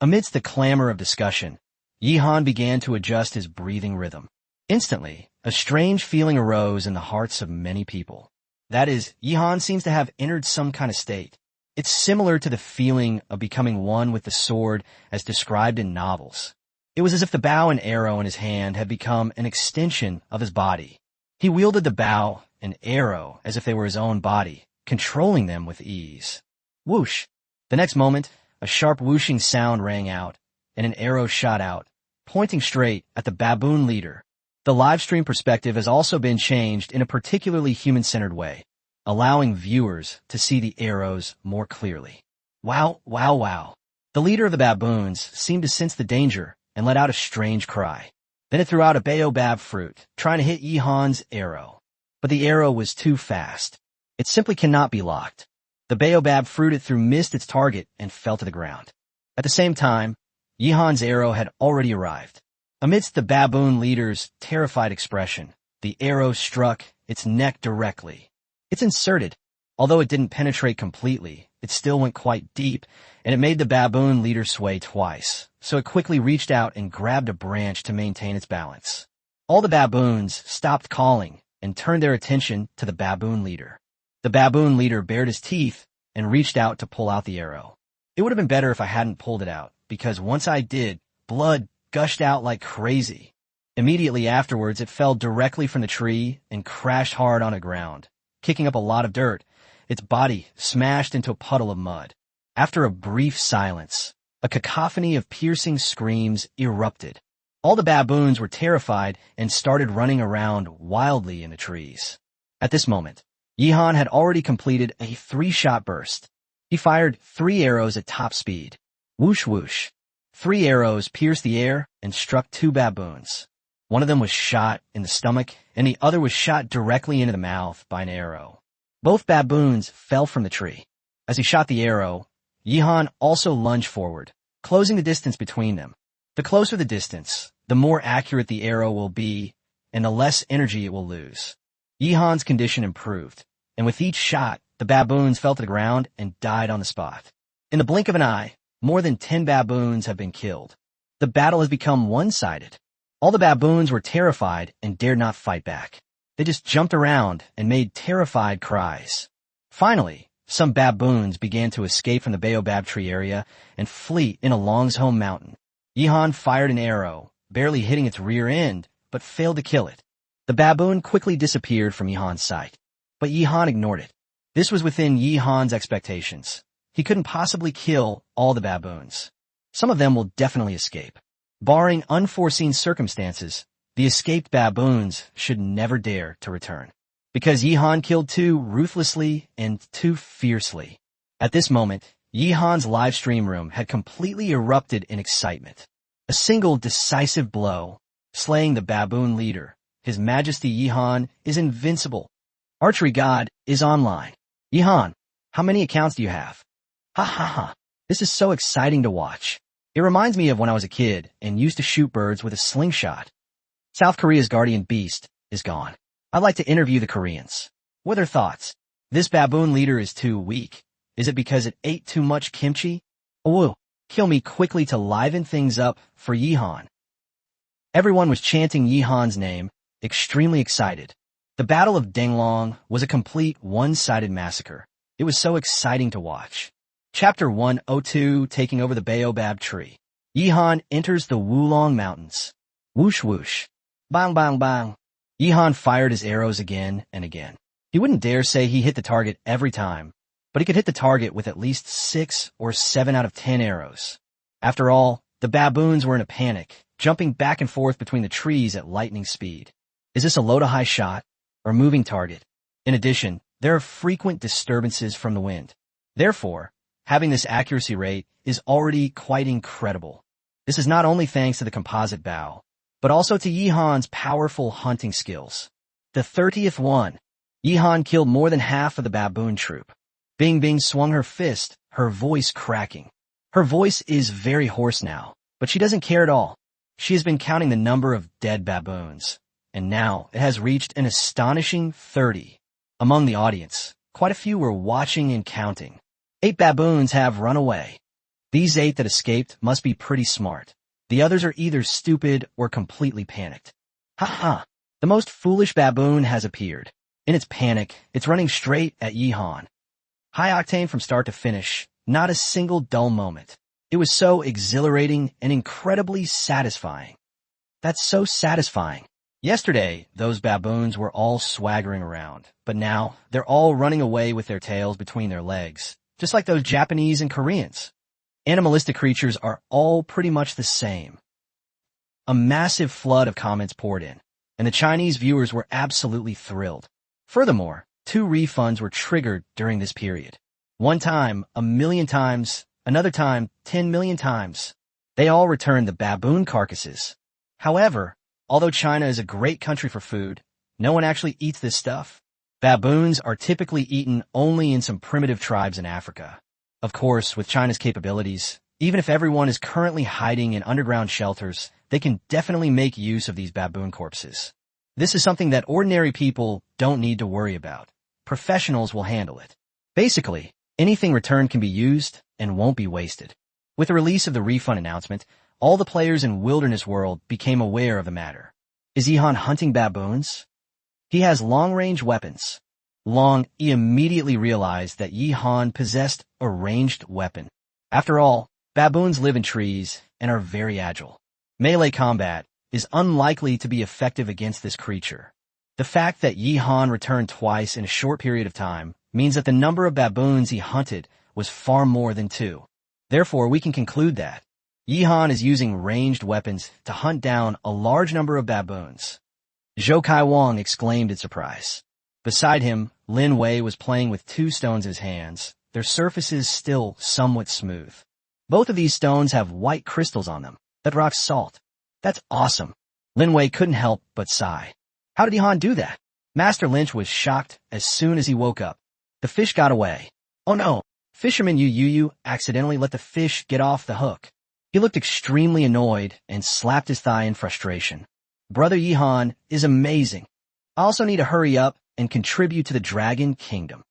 Amidst the clamor of discussion, Yihan began to adjust his breathing rhythm. Instantly, a strange feeling arose in the hearts of many people. That is, Yihan seems to have entered some kind of state. It's similar to the feeling of becoming one with the sword as described in novels. It was as if the bow and arrow in his hand had become an extension of his body. He wielded the bow and arrow as if they were his own body, controlling them with ease. Whoosh! The next moment, a sharp whooshing sound rang out, and an arrow shot out, pointing straight at the baboon leader. The live stream perspective has also been changed in a particularly human-centered way, allowing viewers to see the arrows more clearly. Wow, wow, wow. The leader of the baboons seemed to sense the danger and let out a strange cry. Then it threw out a baobab fruit, trying to hit Yihan's arrow. But the arrow was too fast. It simply cannot be locked. The baobab fruit it threw missed its target and fell to the ground. At the same time, Yihan's arrow had already arrived. Amidst the baboon leader's terrified expression, the arrow struck its neck directly. It's inserted. Although it didn't penetrate completely, it still went quite deep, and it made the baboon leader sway twice, so it quickly reached out and grabbed a branch to maintain its balance. All the baboons stopped calling and turned their attention to the baboon leader. The baboon leader bared his teeth and reached out to pull out the arrow. It would have been better if I hadn't pulled it out, because once I did, blood gushed out like crazy. Immediately afterwards, it fell directly from the tree and crashed hard on the ground, kicking up a lot of dirt. Its body smashed into a puddle of mud. After a brief silence, a cacophony of piercing screams erupted. All the baboons were terrified and started running around wildly in the trees. At this moment, Yihan had already completed a 3-shot burst. He fired 3 arrows at top speed. Whoosh whoosh. 3 arrows pierced the air and struck 2 baboons. One of them was shot in the stomach, and the other was shot directly into the mouth by an arrow. Both baboons fell from the tree. As he shot the arrow, Yihan also lunged forward, closing the distance between them. The closer the distance, the more accurate the arrow will be, and the less energy it will lose. Yihan's condition improved, and with each shot, the baboons fell to the ground and died on the spot. In the blink of an eye, more than 10 baboons have been killed. The battle has become one-sided. All the baboons were terrified and dared not fight back. They just jumped around and made terrified cries. Finally, some baboons began to escape from the baobab tree area and flee in along his home mountain. Yihan fired an arrow, barely hitting its rear end, but failed to kill it. The baboon quickly disappeared from Yihan's sight, but Yihan ignored it. This was within Yihan's expectations. He couldn't possibly kill all the baboons. Some of them will definitely escape. Barring unforeseen circumstances, the escaped baboons should never dare to return, because Yihan killed 2 ruthlessly and 2 fiercely. At this moment, Yihan's live stream room had completely erupted in excitement. A single decisive blow, slaying the baboon leader. His Majesty Yihan is invincible. Archery God is online. Yihan, how many accounts do you have? Ha ha ha. This is so exciting to watch. It reminds me of when I was a kid and used to shoot birds with a slingshot. South Korea's guardian beast is gone. I'd like to interview the Koreans. What are their thoughts? This baboon leader is too weak. Is it because it ate too much kimchi? Oh, kill me quickly to liven things up for Yihan. Everyone was chanting Yihan's name, extremely excited. The Battle of Denglong was a complete one-sided massacre. It was so exciting to watch. Chapter 102, taking over the baobab tree. Yihan enters the Wulong Mountains. Whoosh whoosh. Bang bang bang. Yihan fired his arrows again and again. He wouldn't dare say he hit the target every time, but he could hit the target with at least 6 or 7 out of 10 arrows. After all, the baboons were in a panic jumping back and forth between the trees at lightning speed. Is this a low-to-high shot or moving target? In addition, there are frequent disturbances from the wind. Therefore, having this accuracy rate is already quite incredible. This is not only thanks to the composite bow, but also to Yihan's powerful hunting skills. The 30th one. Yihan killed more than half of the baboon troop. Bing Bing swung her fist, her voice cracking. Her voice is very hoarse now, but she doesn't care at all. She has been counting the number of dead baboons, and now it has reached an astonishing 30. Among the audience, quite a few were watching and counting. 8 baboons have run away. These 8 that escaped must be pretty smart. The others are either stupid or completely panicked. Ha ha! The most foolish baboon has appeared. In its panic, it's running straight at Yihan. High octane from start to finish, not a single dull moment. It was so exhilarating and incredibly satisfying. That's so satisfying. Yesterday, those baboons were all swaggering around, but now they're all running away with their tails between their legs, just like those Japanese and Koreans. Animalistic creatures are all pretty much the same. A massive flood of comments poured in, and the Chinese viewers were absolutely thrilled. Furthermore, 2 refunds were triggered during this period. One time, 1,000,000 times, another time, 10 million times. They all returned the baboon carcasses. However, although China is a great country for food, no one actually eats this stuff. Baboons are typically eaten only in some primitive tribes in Africa. Of course, with China's capabilities, even if everyone is currently hiding in underground shelters, they can definitely make use of these baboon corpses. This is something that ordinary people don't need to worry about. Professionals will handle it. Basically, anything returned can be used and won't be wasted. With the release of the refund announcement, all the players in Wilderness World became aware of the matter. Is Yihan hunting baboons? He has long-range weapons. He immediately realized that Yihan possessed a ranged weapon. After all, baboons live in trees and are very agile. Melee combat is unlikely to be effective against this creature. The fact that Yihan returned twice in a short period of time means that the number of baboons he hunted was far more than 2. Therefore, we can conclude that Yihan is using ranged weapons to hunt down a large number of baboons. Zhou Kai Wang exclaimed in surprise. Beside him, Lin Wei was playing with 2 stones in his hands, their surfaces still somewhat smooth. Both of these stones have white crystals on them that rock salt. That's awesome. Lin Wei couldn't help but sigh. How did Yihan do that? Master Lynch was shocked as soon as he woke up. The fish got away. Oh no! Fisherman Yu accidentally let the fish get off the hook. He looked extremely annoyed and slapped his thigh in frustration. Brother Yihan is amazing. I also need to hurry up and contribute to the Dragon Kingdom.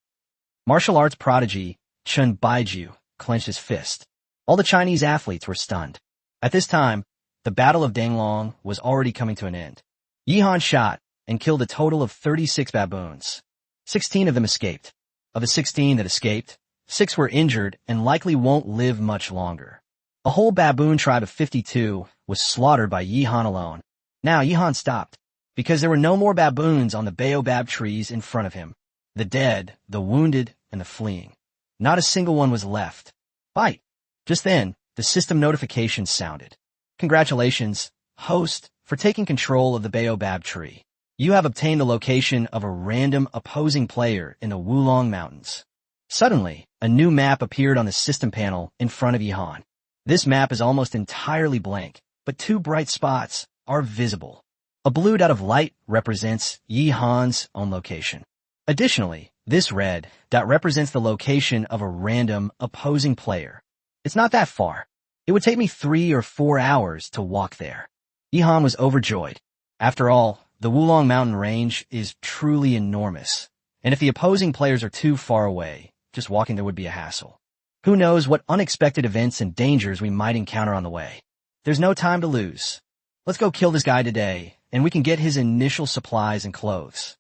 Martial arts prodigy Chen Baiju clenched his fist. All the Chinese athletes were stunned. At this time, the Battle of Danglong was already coming to an end. Yihan shot and killed a total of 36 baboons. 16 of them escaped. Of the 16 that escaped, 6 were injured and likely won't live much longer. A whole baboon tribe of 52 was slaughtered by Yihan alone. Now Yihan stopped, because there were no more baboons on the baobab trees in front of him. The dead, the wounded, and the fleeing. Not a single one was left. Fight! Just then, the system notification sounded. Congratulations, host, for taking control of the baobab tree. You have obtained the location of a random opposing player in the Wulong Mountains. Suddenly, a new map appeared on the system panel in front of Yihan. This map is almost entirely blank, but 2 bright spots are visible. A blue dot of light represents Yihan's own location. Additionally, this red dot represents the location of a random opposing player. It's not that far. It would take me 3 or 4 hours to walk there. Yihan was overjoyed. After all, the Wulong Mountain range is truly enormous, and if the opposing players are too far away, just walking there would be a hassle. Who knows what unexpected events and dangers we might encounter on the way. There's no time to lose. Let's go kill this guy today, and we can get his initial supplies and clothes.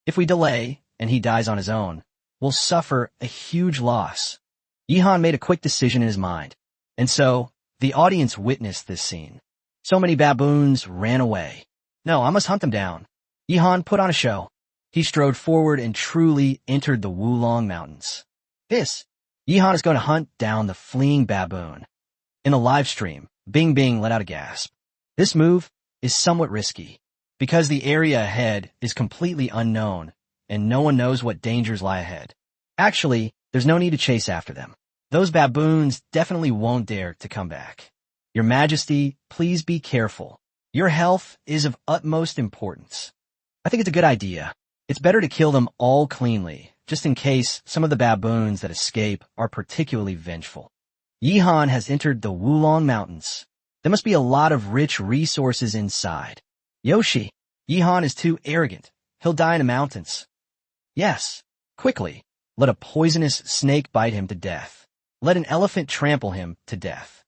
If we delay, and he dies on his own, we'll suffer a huge loss. Yihan made a quick decision in his mind, and so, the audience witnessed this scene. So many baboons ran away. No, I must hunt them down. Yihan put on a show. He strode forward and truly entered the Wulong Mountains. Yihan is going to hunt down the fleeing baboon. In the live stream, Bing Bing let out a gasp. This move is somewhat risky because the area ahead is completely unknown and no one knows what dangers lie ahead. Actually, there's no need to chase after them. Those baboons definitely won't dare to come back. Your Majesty, please be careful. Your health is of utmost importance. I think it's a good idea. It's better to kill them all cleanly, just in case some of the baboons that escape are particularly vengeful. Yihan has entered the Wulong Mountains. There must be a lot of rich resources inside. Yoshi, Yihan is too arrogant. He'll die in the mountains. Yes, quickly. Let a poisonous snake bite him to death. Let an elephant trample him to death.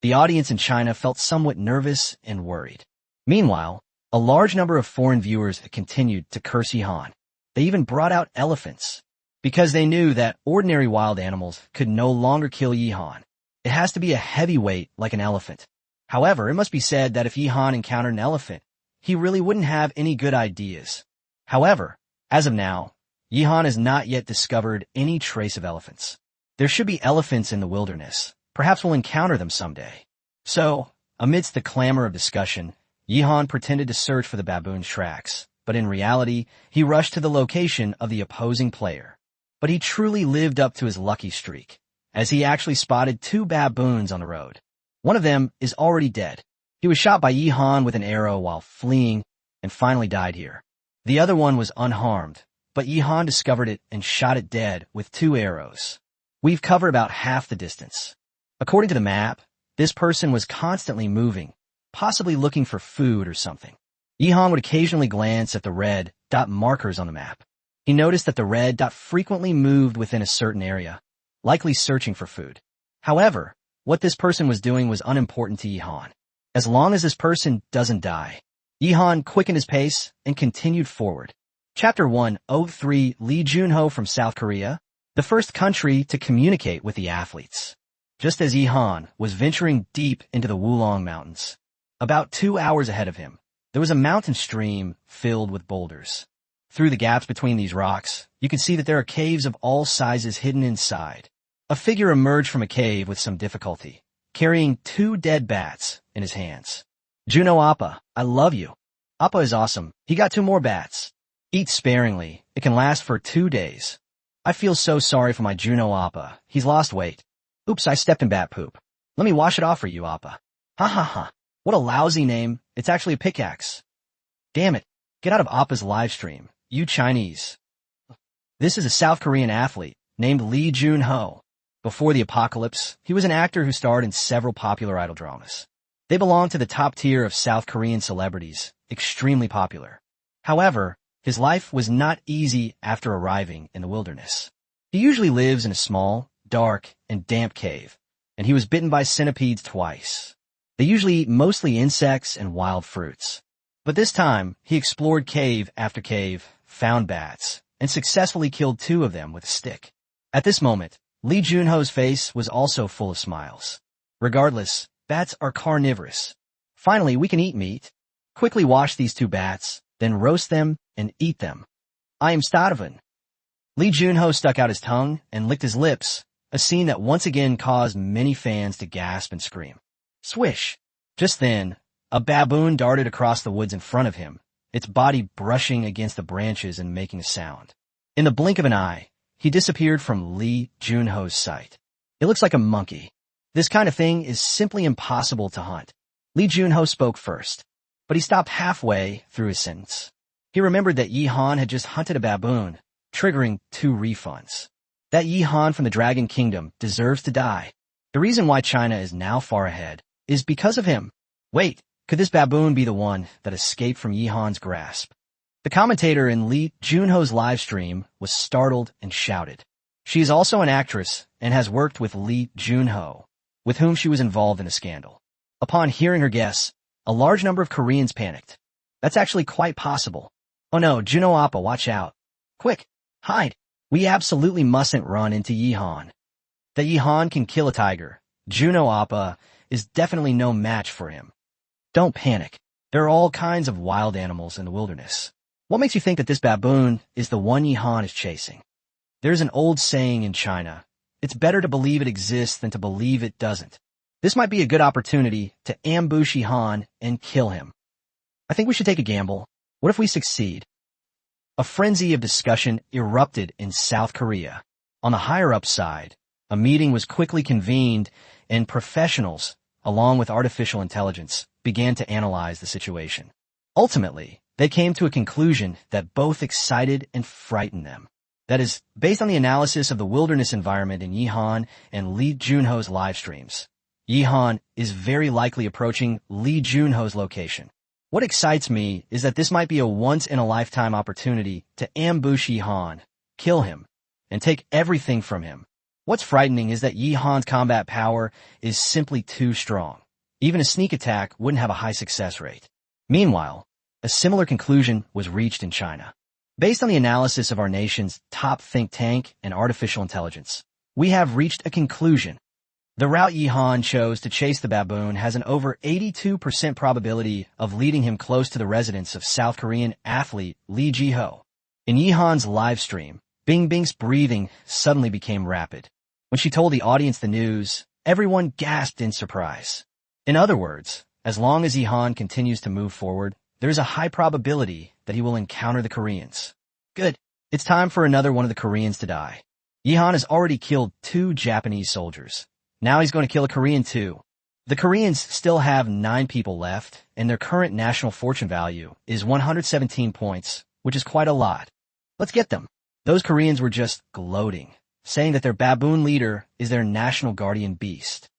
The audience in China felt somewhat nervous and worried. Meanwhile, a large number of foreign viewers continued to curse Yihan. They even brought out elephants, because they knew that ordinary wild animals could no longer kill Yihan. It has to be a heavyweight like an elephant. However, it must be said that if Yihan encountered an elephant, he really wouldn't have any good ideas. However, as of now, Yihan has not yet discovered any trace of elephants. There should be elephants in the wilderness. Perhaps we'll encounter them someday. So, amidst the clamor of discussion, Yihan pretended to search for the baboon's tracks, but in reality, he rushed to the location of the opposing player. But he truly lived up to his lucky streak, as he actually spotted 2 baboons on the road. One of them is already dead. He was shot by Yihan with an arrow while fleeing and finally died here. The other one was unharmed, but Yihan discovered it and shot it dead with 2 arrows. We've covered about half the distance. According to the map, this person was constantly moving, possibly looking for food or something. Yihan would occasionally glance at the red dot markers on the map. He noticed that the red dot frequently moved within a certain area, likely searching for food. However, what this person was doing was unimportant to Yihan. As long as this person doesn't die. Yihan quickened his pace and continued forward. Chapter 103 Lee Junho from South Korea, the first country to communicate with the athletes. Just as Yihan was venturing deep into the Wulong Mountains, about 2 hours ahead of him, there was a mountain stream filled with boulders. Through the gaps between these rocks, you can see that there are caves of all sizes hidden inside. A figure emerged from a cave with some difficulty, carrying 2 dead bats in his hands. Juno Appa, I love you. Appa is awesome. He got 2 more bats. Eat sparingly. It can last for 2 days. I feel so sorry for my Juno Appa. He's lost weight. Oops, I stepped in bat poop. Let me wash it off for you, Appa. Ha ha ha. What a lousy name. It's actually a pickaxe. Damn it. Get out of Appa's live stream. You Chinese. This is a South Korean athlete named Lee Junho. Before the apocalypse, he was an actor who starred in several popular idol dramas. They belong to the top tier of South Korean celebrities, extremely popular. However, his life was not easy after arriving in the wilderness. He usually lives in a small, dark, and damp cave, and he was bitten by centipedes twice. They usually eat mostly insects and wild fruits. But this time, he explored cave after cave, found bats, and successfully killed 2 of them with a stick. At this moment, Lee Junho's face was also full of smiles. Regardless, bats are carnivorous. Finally, we can eat meat. Quickly wash these 2 bats, then roast them and eat them. I am starving. Lee Junho stuck out his tongue and licked his lips, a scene that once again caused many fans to gasp and scream. Swish! Just then, a baboon darted across the woods in front of him, its body brushing against the branches and making a sound. In the blink of an eye, he disappeared from Lee Junho's sight. It looks like a monkey. This kind of thing is simply impossible to hunt. Lee Junho spoke first, but he stopped halfway through his sentence. He remembered that Yihan had just hunted a baboon, triggering 2 refunds. That Yihan from the Dragon Kingdom deserves to die. The reason why China is now far ahead is because of him. Wait, could this baboon be the one that escaped from Yihan's grasp? The commentator in Lee Junho's live stream was startled and shouted. She is also an actress and has worked with Lee Junho, with whom she was involved in a scandal. Upon hearing her guess, a large number of Koreans panicked. That's actually quite possible. Oh no, Juno Appa, watch out. Quick, hide. We absolutely mustn't run into Yihan. That Yihan can kill a tiger, Juno Appa, is definitely no match for him. Don't panic. There are all kinds of wild animals in the wilderness. What makes you think that this baboon is the one Yihan is chasing? There's an old saying in China, it's better to believe it exists than to believe it doesn't. This might be a good opportunity to ambush Yihan and kill him. I think we should take a gamble. What if we succeed? A frenzy of discussion erupted in South Korea. On the higher-up side, a meeting was quickly convened, and professionals, along with artificial intelligence, began to analyze the situation. Ultimately, they came to a conclusion that both excited and frightened them. That is, based on the analysis of the wilderness environment in Yihan and Lee Junho's live streams. Yihan is very likely approaching Lee Junho's location. What excites me is that this might be a once-in-a-lifetime opportunity to ambush Yihan, kill him, and take everything from him. What's frightening is that Yihan's combat power is simply too strong. Even a sneak attack wouldn't have a high success rate. Meanwhile, a similar conclusion was reached in China. Based on the analysis of our nation's top think tank and artificial intelligence, we have reached a conclusion. The route Yihan chose to chase the baboon has an over 82% probability of leading him close to the residence of South Korean athlete Lee Ji-ho. In Yihan's live stream, Bingbing's breathing suddenly became rapid. When she told the audience the news, everyone gasped in surprise. In other words, as long as Yihan continues to move forward, there is a high probability that he will encounter the Koreans. Good. It's time for another one of the Koreans to die. Yihan has already killed 2 Japanese soldiers. Now he's going to kill a Korean too. The Koreans still have 9 people left, and their current national fortune value is 117 points, which is quite a lot. Let's get them. Those Koreans were just gloating, saying that their baboon leader is their national guardian beast.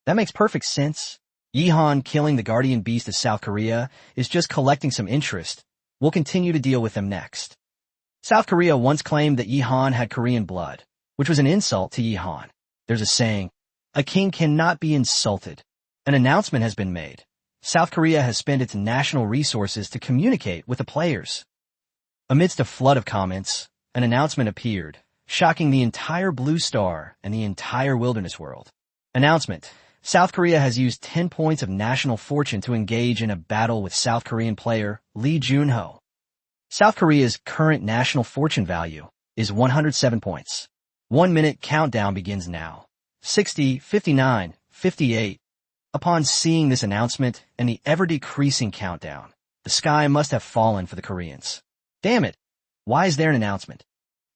That makes perfect sense. Yihan killing the guardian beast of South Korea is just collecting some interest. We'll continue to deal with them next. South Korea once claimed that Yihan had Korean blood, which was an insult to Yihan. There's a saying, a king cannot be insulted. An announcement has been made. South Korea has spent its national resources to communicate with the players. Amidst a flood of comments, an announcement appeared, shocking the entire Blue Star and the entire wilderness world. Announcement. South Korea has used 10 points of national fortune to engage in a battle with South Korean player Lee Junho. South Korea's current national fortune value is 107 points. 1 minute countdown begins now. 60, 59, 58. Upon seeing this announcement and the ever-decreasing countdown, the sky must have fallen for the Koreans. Damn it! Why is there an announcement?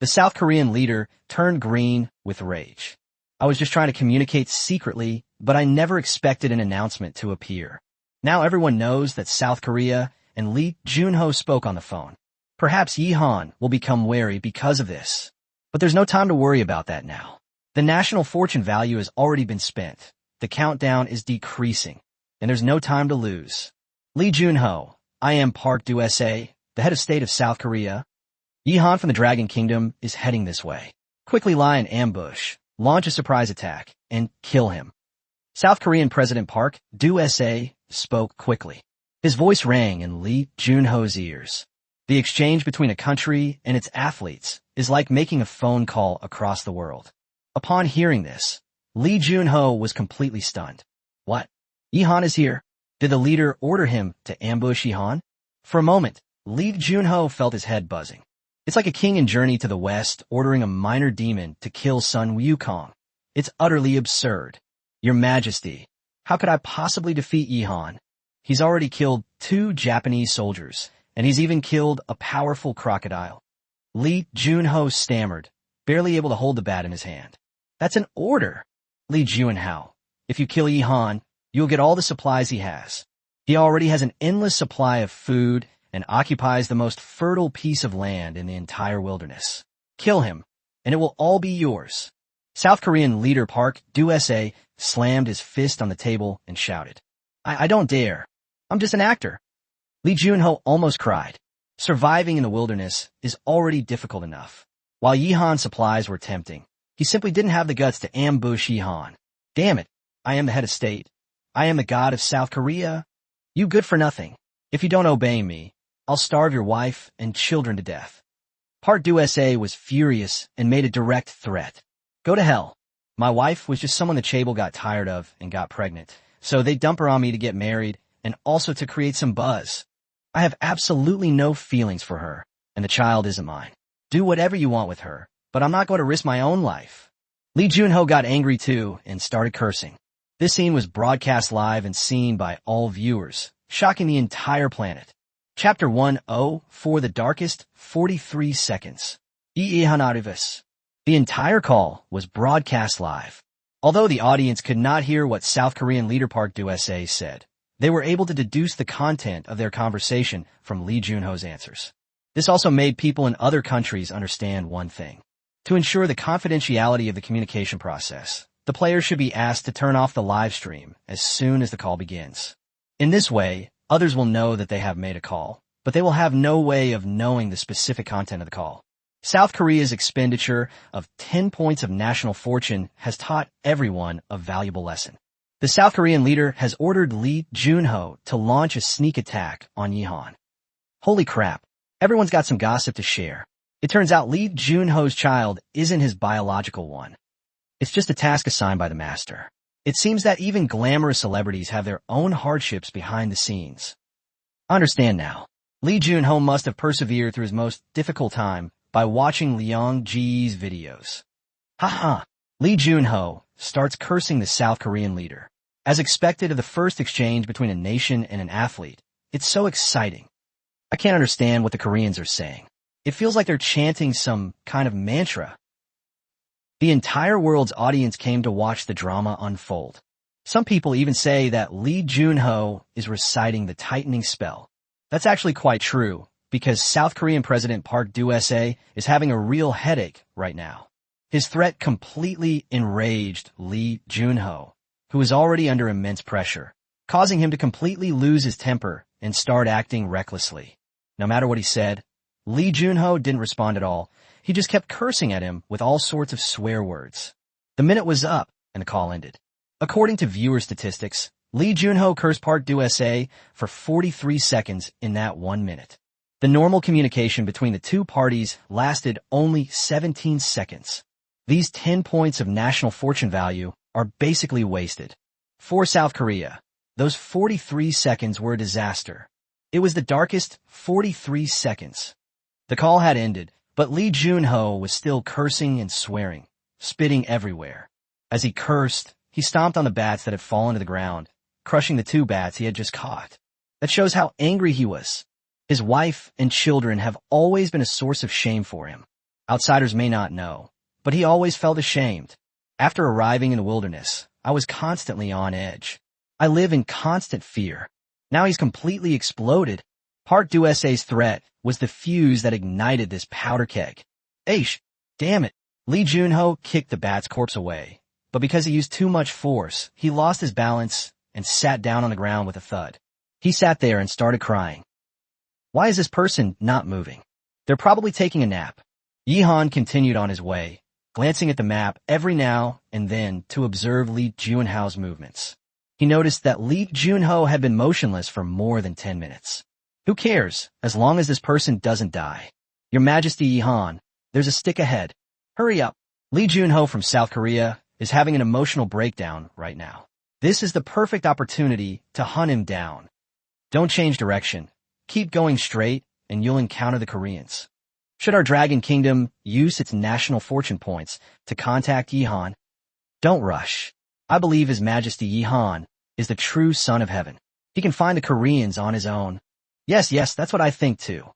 The South Korean leader turned green with rage. I was just trying to communicate secretly, but I never expected an announcement to appear. Now everyone knows that South Korea and Lee Junho spoke on the phone. Perhaps Yihan will become wary because of this. But there's no time to worry about that now. The national fortune value has already been spent. The countdown is decreasing, and there's no time to lose. Lee Junho, I am Park Do-sa, the head of state of South Korea. Yihan from the Dragon Kingdom is heading this way. Quickly lie in ambush, launch a surprise attack, and kill him. South Korean President Park Do-sa spoke quickly. His voice rang in Lee Junho's ears. The exchange between a country and its athletes is like making a phone call across the world. Upon hearing this, Lee Junho was completely stunned. What? Yihan is here? Did the leader order him to ambush Yihan? For a moment, Lee Junho felt his head buzzing. It's like a king in Journey to the West ordering a minor demon to kill Sun Wukong. It's utterly absurd. Your Majesty, how could I possibly defeat Yihan? He's already killed 2 Japanese soldiers, and he's even killed a powerful crocodile. Lee Junho stammered, barely able to hold the bat in his hand. That's an order. Lee Junho, if you kill Yihan, you'll get all the supplies he has. He already has an endless supply of food and occupies the most fertile piece of land in the entire wilderness. Kill him, and it will all be yours. South Korean leader Park Do-sa slammed his fist on the table and shouted, I don't dare. I'm just an actor. Lee Junho almost cried. Surviving in the wilderness is already difficult enough. While Yihan's supplies were tempting, he simply didn't have the guts to ambush Yihan. Damn it, I am the head of state. I am the god of South Korea. You good for nothing. If you don't obey me, I'll starve your wife and children to death. Park Do-sa was furious and made a direct threat. Go to hell. My wife was just someone the Chable got tired of and got pregnant, so they dump her on me to get married and also to create some buzz. I have absolutely no feelings for her, and the child isn't mine. Do whatever you want with her, but I'm not going to risk my own life. Lee Junho got angry too and started cursing. This scene was broadcast live and seen by all viewers, shocking the entire planet. Chapter 1:0 For the darkest 43 seconds. The entire call was broadcast live. Although the audience could not hear what South Korean leader Park Do-se said, they were able to deduce the content of their conversation from Lee Jun-ho's answers. This also made people in other countries understand one thing. To ensure the confidentiality of the communication process, the players should be asked to turn off the live stream as soon as the call begins. In this way, others will know that they have made a call, but they will have no way of knowing the specific content of the call. South Korea's expenditure of 10 points of national fortune has taught everyone a valuable lesson. The South Korean leader has ordered Lee Jun-ho to launch a sneak attack on Yehan. Holy crap, everyone's got some gossip to share. It turns out Lee Jun-ho's child isn't his biological one. It's just a task assigned by the master. It seems that even glamorous celebrities have their own hardships behind the scenes. I understand now. Lee Jun-ho must have persevered through his most difficult time by watching Leong Ji's videos. Haha. Lee Jun-ho starts cursing the South Korean leader. As expected of the first exchange between a nation and an athlete, it's so exciting. I can't understand what the Koreans are saying. It feels like they're chanting some kind of mantra. The entire world's audience came to watch the drama unfold. Some people even say that Lee Jun-ho is reciting the tightening spell. That's actually quite true, because South Korean President Park Do-se is having a real headache right now. His threat completely enraged Lee Jun-ho, who is already under immense pressure, causing him to completely lose his temper and start acting recklessly. No matter what he said, Lee Jun-ho didn't respond at all. He just kept cursing at him with all sorts of swear words. The minute was up, and the call ended. According to viewer statistics, Lee Jun-ho cursed Park Do-se for 43 seconds in that 1 minute. The normal communication between the two parties lasted only 17 seconds. These 10 points of national fortune value are basically wasted. For South Korea, those 43 seconds were a disaster. It was the darkest 43 seconds. The call had ended, but Lee Jun-ho was still cursing and swearing, spitting everywhere. As he cursed, he stomped on the bats that had fallen to the ground, crushing the 2 bats he had just caught. That shows how angry he was. His wife and children have always been a source of shame for him. Outsiders may not know, but he always felt ashamed. After arriving in the wilderness, I was constantly on edge. I live in constant fear. Now he's completely exploded. Park Do-se's threat was the fuse that ignited this powder keg. Aish, damn it. Lee Jun-ho kicked the bat's corpse away, but because he used too much force, he lost his balance and sat down on the ground with a thud. He sat there and started crying. Why is this person not moving? They're probably taking a nap. Yehan continued on his way, glancing at the map every now and then to observe Lee Jun-ho's movements. He noticed that Lee Jun-ho had been motionless for more than 10 minutes. Who cares, as long as this person doesn't die? Your Majesty Yehan, there's a stick ahead. Hurry up. Lee Jun-ho from South Korea is having an emotional breakdown right now. This is the perfect opportunity to hunt him down. Don't change direction. Keep going straight, and you'll encounter the Koreans. Should our Dragon Kingdom use its national fortune points to contact Yehan? Don't rush. I believe His Majesty Yehan is the true son of heaven. He can find the Koreans on his own. Yes, that's what I think too.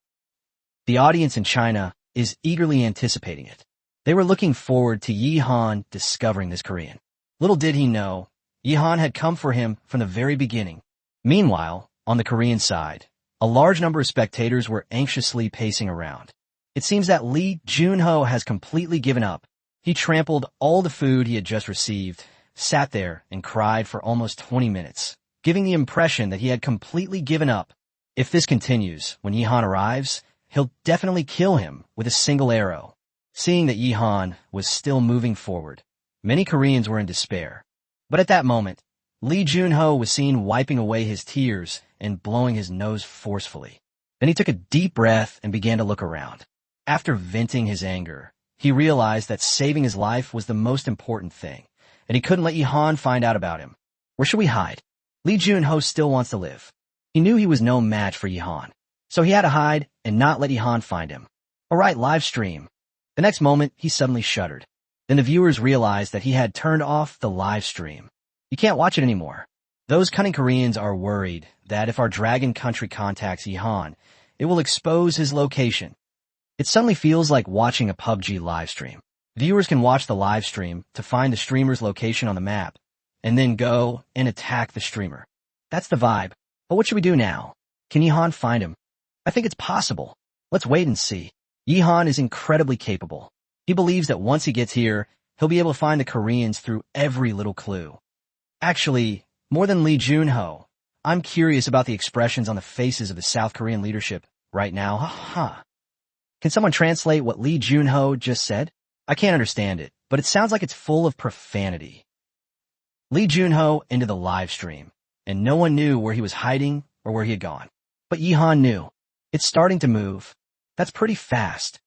The audience in China is eagerly anticipating it. They were looking forward to Yehan discovering this Korean. Little did he know, Yehan had come for him from the very beginning. Meanwhile, on the Korean side, a large number of spectators were anxiously pacing around. It seems that Lee Jun-ho has completely given up. He trampled all the food he had just received, sat there, and cried for almost 20 minutes, giving the impression that he had completely given up. If this continues, when Yehan arrives, he'll definitely kill him with a single arrow. Seeing that Yehan was still moving forward, many Koreans were in despair. But at that moment, Lee Jun-ho was seen wiping away his tears and blowing his nose forcefully. Then he took a deep breath and began to look around. After venting his anger, he realized that saving his life was the most important thing, and he couldn't let Yehan find out about him. Where should we hide? Lee Jun-ho still wants to live. He knew he was no match for Yehan, so he had to hide and not let Yehan find him. All right, live stream. The next moment, he suddenly shuddered. Then the viewers realized that he had turned off the live stream. You can't watch it anymore. Those cunning Koreans are worried that if our dragon country contacts Yihan, it will expose his location. It suddenly feels like watching a PUBG livestream. Viewers can watch the live stream to find the streamer's location on the map, and then go and attack the streamer. That's the vibe. But what should we do now? Can Yihan find him? I think it's possible. Let's wait and see. Yihan is incredibly capable. He believes that once he gets here, he'll be able to find the Koreans through every little clue. Actually, more than Lee Junho, I'm curious about the expressions on the faces of the South Korean leadership right now. Can someone translate what Lee Junho just said? I can't understand it, but it sounds like it's full of profanity. Lee Junho entered the live stream, and no one knew where he was hiding or where he had gone. But Yihan knew. It's starting to move. That's pretty fast.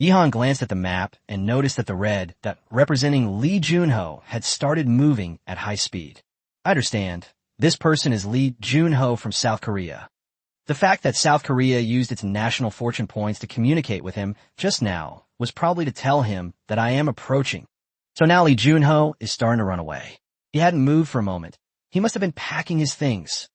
Yihan glanced at the map and noticed that the red that representing Lee Junho had started moving at high speed. I understand. This person is Lee Junho from South Korea. The fact that South Korea used its national fortune points to communicate with him just now was probably to tell him that I am approaching. So now Lee Junho is starting to run away. He hadn't moved for a moment. He must have been packing his things.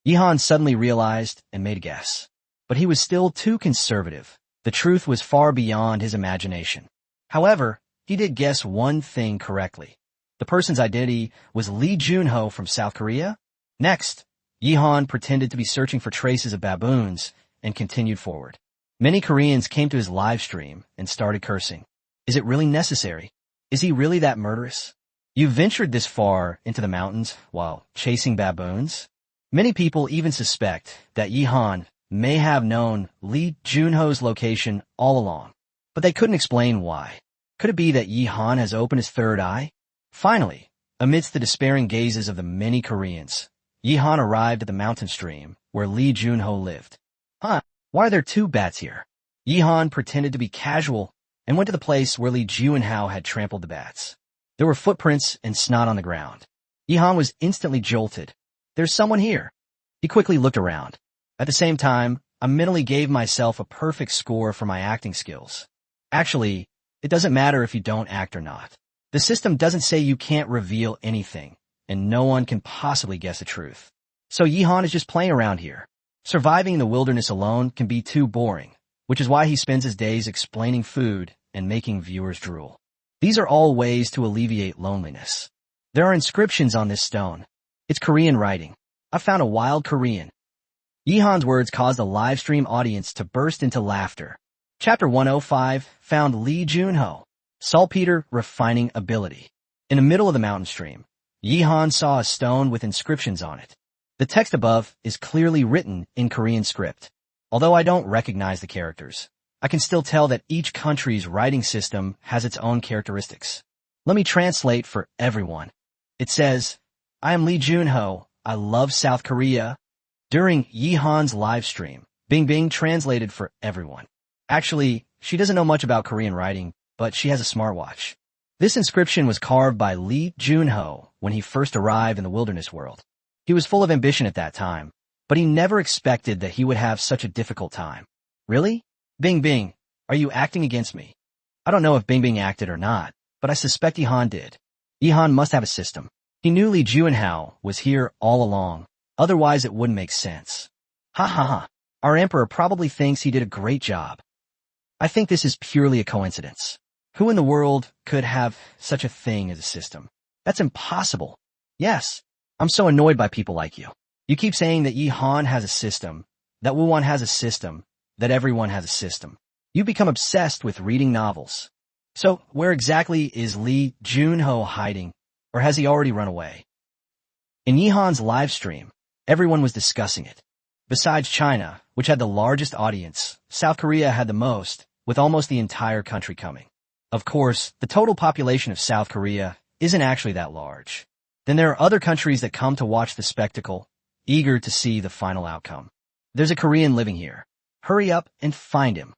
Yihan suddenly realized and made a guess. But he was still too conservative. The truth was far beyond his imagination. However, he did guess one thing correctly. The person's identity was Lee Junho from South Korea. Next, Yihan pretended to be searching for traces of baboons and continued forward. Many Koreans came to his live stream and started cursing. Is it really necessary? Is he really that murderous? You ventured this far into the mountains while chasing baboons? Many people even suspect that Yihan may have known Lee Junho's location all along, but they couldn't explain why. Could it be that Yihan has opened his third eye? Finally, amidst the despairing gazes of the many Koreans, Yihan arrived at the mountain stream where Lee Junho lived. Why are there two bats here? Yihan pretended to be casual and went to the place where Lee Junho had trampled the bats. There were footprints and snot on the ground. Yihan was instantly jolted. There's someone here. He quickly looked around. At the same time, I mentally gave myself a perfect score for my acting skills. Actually, it doesn't matter if you don't act or not. The system doesn't say you can't reveal anything, and no one can possibly guess the truth. So Yihan is just playing around here. Surviving in the wilderness alone can be too boring, which is why he spends his days explaining food and making viewers drool. These are all ways to alleviate loneliness. There are inscriptions on this stone. It's Korean writing. I found a wild Korean. Yihan's words caused the live stream audience to burst into laughter. Chapter 105 found Lee Junho. Saltpeter refining ability. In the middle of the mountain stream, Yihan saw a stone with inscriptions on it. The text above is clearly written in Korean script. Although I don't recognize the characters, I can still tell that each country's writing system has its own characteristics. Let me translate for everyone. It says, I am Lee Junho. I love South Korea. During Yihan's live stream, Bing Bing translated for everyone. Actually, she doesn't know much about Korean writing, but she has a smartwatch. This inscription was carved by Lee Junho when he first arrived in the wilderness world. He was full of ambition at that time, but he never expected that he would have such a difficult time. Really? Bing Bing, are you acting against me? I don't know if Bing Bing acted or not, but I suspect Yihan did. Yihan must have a system. He knew Lee Junho was here all along. Otherwise, it wouldn't make sense. Our emperor probably thinks he did a great job. I think this is purely a coincidence. Who in the world could have such a thing as a system? That's impossible. Yes, I'm so annoyed by people like you. You keep saying that Yihan has a system, that Wuhan has a system, that everyone has a system. You become obsessed with reading novels. So, where exactly is Lee Junho hiding, or has he already run away? In Yihan's live stream, everyone was discussing it. Besides China, which had the largest audience, South Korea had the most, with almost the entire country coming. Of course, the total population of South Korea isn't actually that large. Then there are other countries that come to watch the spectacle, eager to see the final outcome. There's a Korean living here. Hurry up and find him.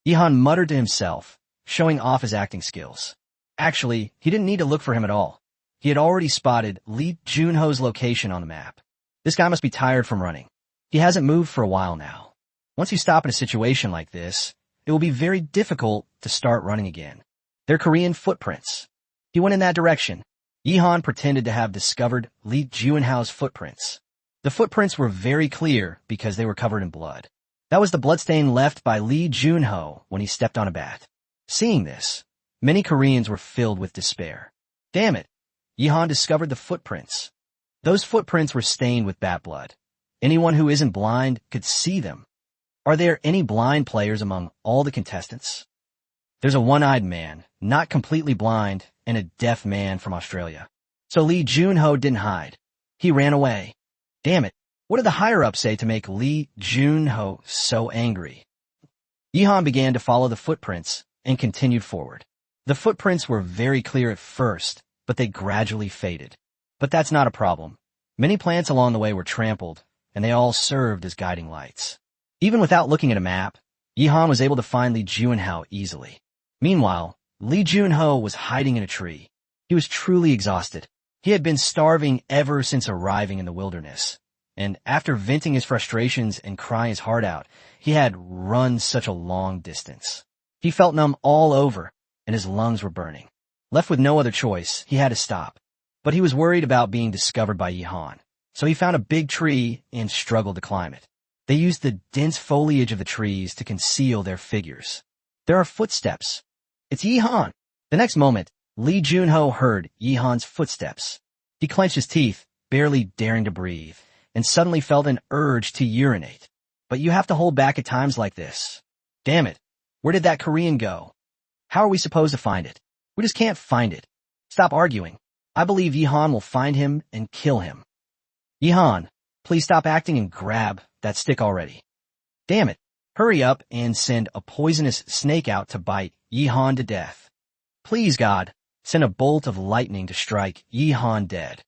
Yihan muttered to himself, showing off his acting skills. Actually, he didn't need to look for him at all. He had already spotted Lee Junho's location on the map. This guy must be tired from running. He hasn't moved for a while now. Once you stop in a situation like this, it will be very difficult to start running again. They're Korean footprints. He went in that direction. Yihan pretended to have discovered Li Junhao's footprints. The footprints were very clear because they were covered in blood. That was the bloodstain left by Li Junho when he stepped on a bat. Seeing this, many Koreans were filled with despair. Damn it! Yihan discovered the footprints. Those footprints were stained with bat blood. Anyone who isn't blind could see them. Are there any blind players among all the contestants? There's a one-eyed man, not completely blind, and a deaf man from Australia. So Li Junho didn't hide. He ran away. Damn it. What did the higher-ups say to make Li Junho so angry? Yihan began to follow the footprints and continued forward. The footprints were very clear at first, but they gradually faded. But that's not a problem. Many plants along the way were trampled, and they all served as guiding lights. Even without looking at a map, Yihan was able to find Li Junho easily. Meanwhile, Li Junho was hiding in a tree. He was truly exhausted. He had been starving ever since arriving in the wilderness, and after venting his frustrations and crying his heart out, he had run such a long distance. He felt numb all over, and his lungs were burning. Left with no other choice, he had to stop. But he was worried about being discovered by Yihan, so he found a big tree and struggled to climb it. They used the dense foliage of the trees to conceal their figures. There are footsteps. It's Yihan. The next moment, Li Junho heard Yihan's footsteps. He clenched his teeth, barely daring to breathe, and suddenly felt an urge to urinate. But you have to hold back at times like this. Damn it. Where did that Korean go? How are we supposed to find it? We just can't find it. Stop arguing. I believe Yihan will find him and kill him. Yihan, please stop acting and grab that stick already. Damn it. Hurry up and send a poisonous snake out to bite Yihan to death. Please, God, send a bolt of lightning to strike Yihan dead.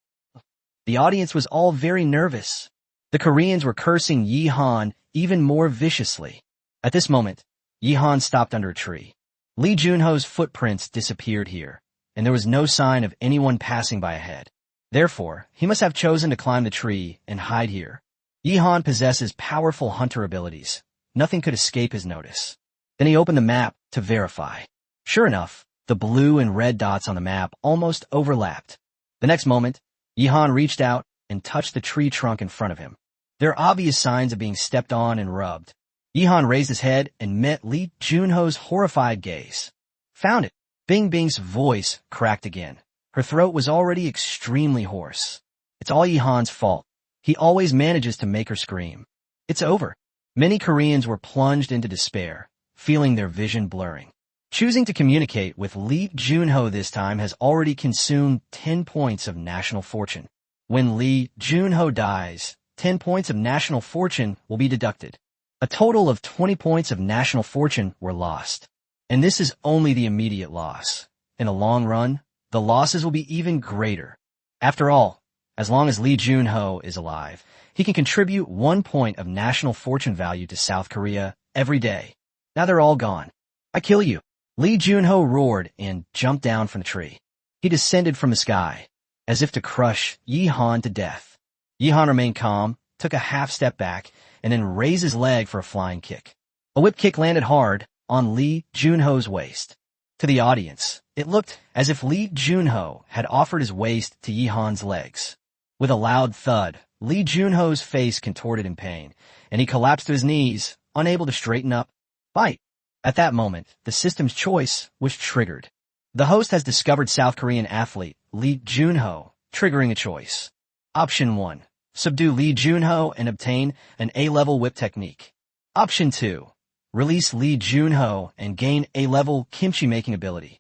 The audience was all very nervous. The Koreans were cursing Yihan even more viciously. At this moment, Yihan stopped under a tree. Li Junho's footprints disappeared here, and there was no sign of anyone passing by ahead. Therefore, he must have chosen to climb the tree and hide here. Yihan possesses powerful hunter abilities. Nothing could escape his notice. Then he opened the map to verify. Sure enough, the blue and red dots on the map almost overlapped. The next moment, Yihan reached out and touched the tree trunk in front of him. There are obvious signs of being stepped on and rubbed. Yihan raised his head and met Li Junho's horrified gaze. Found it. Bing Bing's voice cracked again. Her throat was already extremely hoarse. It's all Yihan's fault. He always manages to make her scream. It's over. Many Koreans were plunged into despair, feeling their vision blurring. Choosing to communicate with Li Junho this time has already consumed 10 points of national fortune. When Li Junho dies, 10 points of national fortune will be deducted. A total of 20 points of national fortune were lost. And this is only the immediate loss. In the long run, the losses will be even greater. After all, as long as Li Junho is alive, he can contribute 1 point of national fortune value to South Korea every day. Now they're all gone. I kill you. Li Junho roared and jumped down from the tree. He descended from the sky, as if to crush Yihan to death. Yihan remained calm, took a half step back, and then raised his leg for a flying kick. A whip kick landed hard on Li Junho's waist. To the audience, it looked as if Li Junho had offered his waist to Yihan's legs. With a loud thud, Li Junho's face contorted in pain, and he collapsed to his knees, unable to straighten up. Fight! At that moment, the system's choice was triggered. The host has discovered South Korean athlete Li Junho, triggering a choice. Option 1. Subdue Li Junho and obtain an A-level whip technique. Option 2. Release Li Junho and gain A-level kimchi-making ability.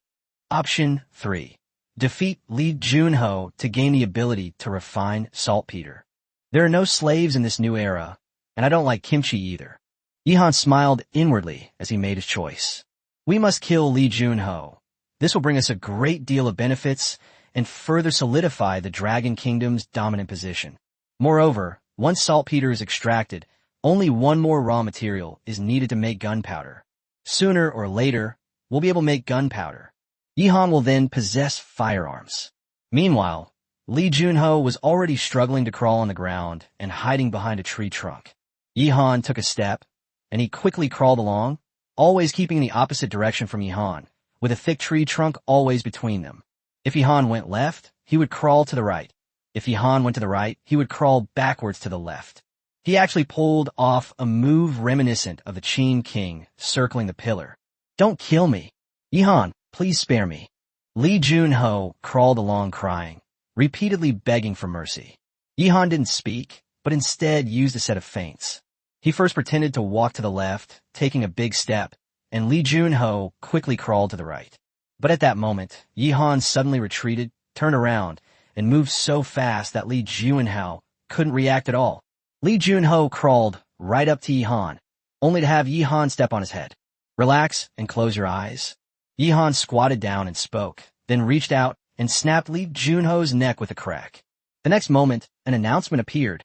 Option 3. Defeat Li Junho to gain the ability to refine saltpeter. There are no slaves in this new era, and I don't like kimchi either. Yihan smiled inwardly as he made his choice. We must kill Li Junho. This will bring us a great deal of benefits and further solidify the Dragon Kingdom's dominant position. Moreover, once saltpeter is extracted, only one more raw material is needed to make gunpowder. Sooner or later, we'll be able to make gunpowder. Yihan will then possess firearms. Meanwhile, Li Junho was already struggling to crawl on the ground and hiding behind a tree trunk. Yihan took a step, and he quickly crawled along, always keeping in the opposite direction from Yihan, with a thick tree trunk always between them. If Yihan went left, he would crawl to the right. If Yihan went to the right, he would crawl backwards to the left. He actually pulled off a move reminiscent of the Qin king circling the pillar. "Don't kill me. Yihan, please spare me." Li Junho crawled along crying, repeatedly begging for mercy. Yihan didn't speak, but instead used a set of feints. He first pretended to walk to the left, taking a big step, and Li Junho quickly crawled to the right. But at that moment, Yihan suddenly retreated, turned around, and moved so fast that Li Junho couldn't react at all. Li Junho crawled right up to Yihan, only to have Yihan step on his head. "Relax and close your eyes." Yihan squatted down and spoke, then reached out and snapped Li Junho's neck with a crack. The next moment, an announcement appeared.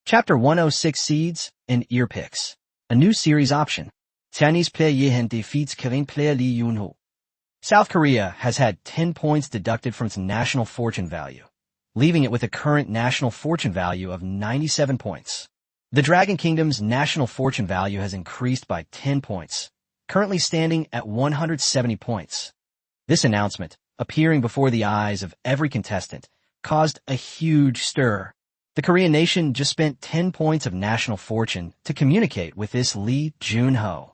Chapter 106 Seeds and Ear Picks. A new series option. Chinese player Yihan defeats Korean player Li Junho. South Korea has had 10 points deducted from its national fortune value, leaving it with a current national fortune value of 97 points. The Dragon Kingdom's national fortune value has increased by 10 points, currently standing at 170 points. This announcement, appearing before the eyes of every contestant, caused a huge stir. The Korean nation just spent 10 points of national fortune to communicate with this Li Junho.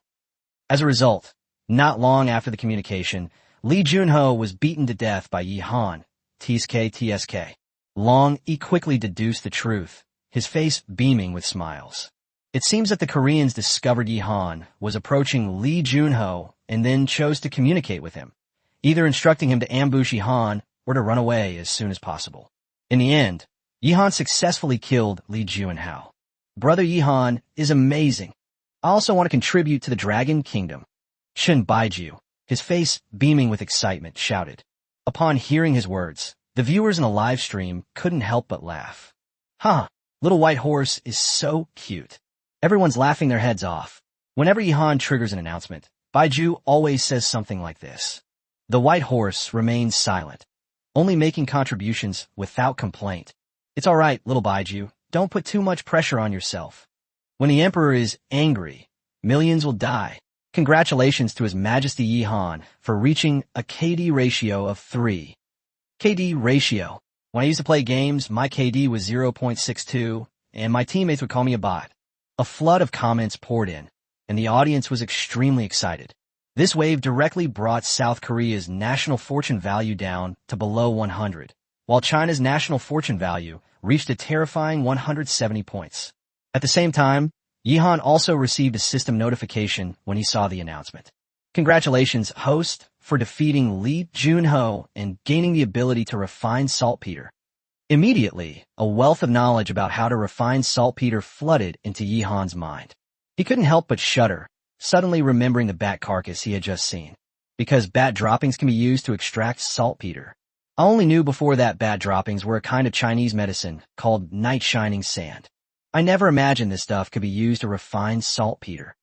As a result, not long after the communication, Li Junho was beaten to death by Yihan, TSK. Long, he quickly deduced the truth, his face beaming with smiles. It seems that the Koreans discovered Yihan was approaching Li Junho and then chose to communicate with him, either instructing him to ambush Yihan or to run away as soon as possible. In the end, Yihan successfully killed Li Junho. Brother Yihan is amazing. I also want to contribute to the Dragon Kingdom. Shin Baiju, his face beaming with excitement, shouted. Upon hearing his words, the viewers in a live stream couldn't help but laugh. "Huh, little white horse is so cute." Everyone's laughing their heads off. Whenever Yihan triggers an announcement, Baiju always says something like this. The white horse remains silent, only making contributions without complaint. "It's all right, little Baiju. Don't put too much pressure on yourself. When the emperor is angry, millions will die." Congratulations to His Majesty Yihan for reaching a KD ratio of 3. KD ratio. When I used to play games, my KD was 0.62, and my teammates would call me a bot. A flood of comments poured in, and the audience was extremely excited. This wave directly brought South Korea's national fortune value down to below 100, while China's national fortune value reached a terrifying 170 points. At the same time, Yihan also received a system notification when he saw the announcement. Congratulations, host, for defeating Li Junho and gaining the ability to refine saltpeter. Immediately, a wealth of knowledge about how to refine saltpeter flooded into Yihan's mind. He couldn't help but shudder, suddenly remembering the bat carcass he had just seen. Because bat droppings can be used to extract saltpeter. I only knew before that bat droppings were a kind of Chinese medicine called night shining sand. I never imagined this stuff could be used to refine saltpeter.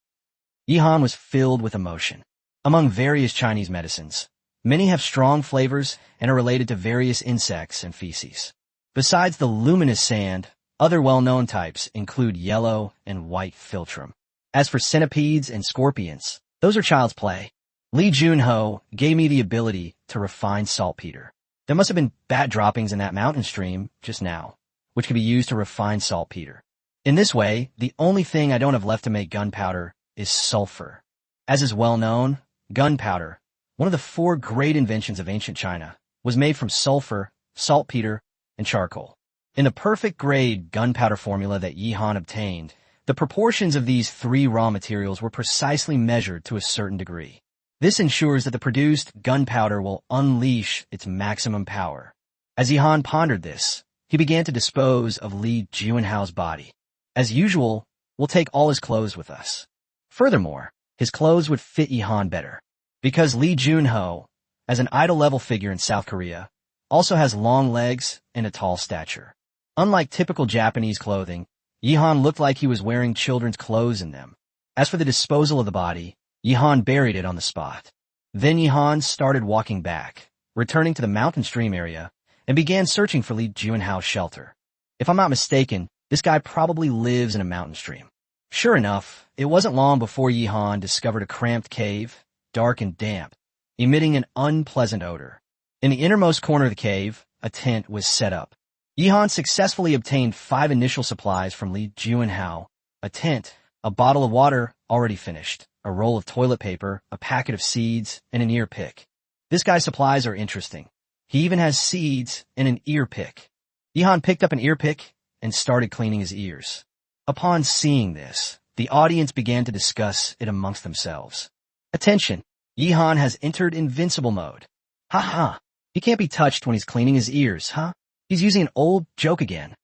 Yihan was filled with emotion. Among various Chinese medicines, many have strong flavors and are related to various insects and feces. Besides the luminous sand, other well-known types include yellow and white philtrum. As for centipedes and scorpions, those are child's play. Li Junho gave me the ability to refine saltpeter. There must have been bat droppings in that mountain stream just now, which could be used to refine saltpeter. In this way, the only thing I don't have left to make gunpowder is sulfur. As is well known, gunpowder, one of the 4 great inventions of ancient China, was made from sulfur, saltpeter, and charcoal. In the perfect grade gunpowder formula that Yihan obtained, the proportions of these 3 raw materials were precisely measured to a certain degree. This ensures that the produced gunpowder will unleash its maximum power. As Yihan pondered this, he began to dispose of Li Junho's body. As usual, we'll take all his clothes with us. Furthermore, his clothes would fit Yihan better, because Li Junho, as an idol-level figure in South Korea, also has long legs and a tall stature. Unlike typical Japanese clothing, Yihan looked like he was wearing children's clothes in them. As for the disposal of the body, Yihan buried it on the spot. Then Yihan started walking back, returning to the mountain stream area, and began searching for Li Junho's shelter. If I'm not mistaken, this guy probably lives in a mountain stream. Sure enough, it wasn't long before Yihan discovered a cramped cave, dark and damp, emitting an unpleasant odor. In the innermost corner of the cave, a tent was set up. Yihan successfully obtained 5 initial supplies from Li Juanhao: a tent, a bottle of water already finished, a roll of toilet paper, a packet of seeds, and an ear pick. This guy's supplies are interesting. He even has seeds and an ear pick. Yihan picked up an ear pick and started cleaning his ears. Upon seeing this, the audience began to discuss it amongst themselves. Attention! Yihan has entered invincible mode. Ha! He can't be touched when he's cleaning his ears, huh? He's using an old joke again.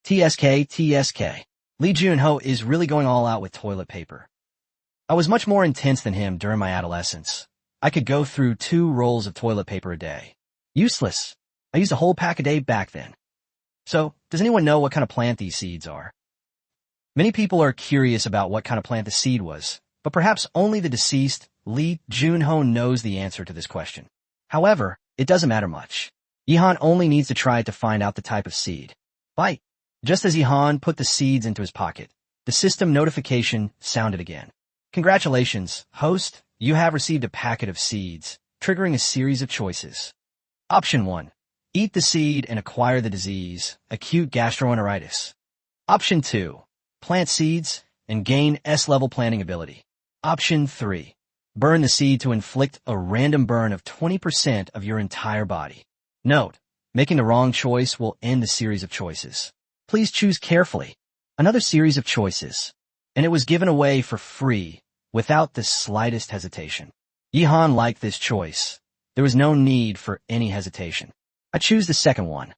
TSK. Li Junho is really going all out with toilet paper. I was much more intense than him during my adolescence. I could go through 2 rolls of toilet paper a day. Useless. I used a whole pack a day back then. So, does anyone know what kind of plant these seeds are? Many people are curious about what kind of plant the seed was, but perhaps only the deceased Li Junho knows the answer to this question. However, it doesn't matter much. Yihan only needs to try to find out the type of seed. Bite. Just as Yihan put the seeds into his pocket, the system notification sounded again. Congratulations, host, you have received a packet of seeds, triggering a series of choices. Option 1. Eat the seed and acquire the disease, acute gastroenteritis. Option 2. Plant seeds and gain S-level planting ability. Option 3. Burn the seed to inflict a random burn of 20% of your entire body. Note, making the wrong choice will end the series of choices. Please choose carefully. Another series of choices. And it was given away for free, without the slightest hesitation. Yihan liked this choice. There was no need for any hesitation. I choose the second one.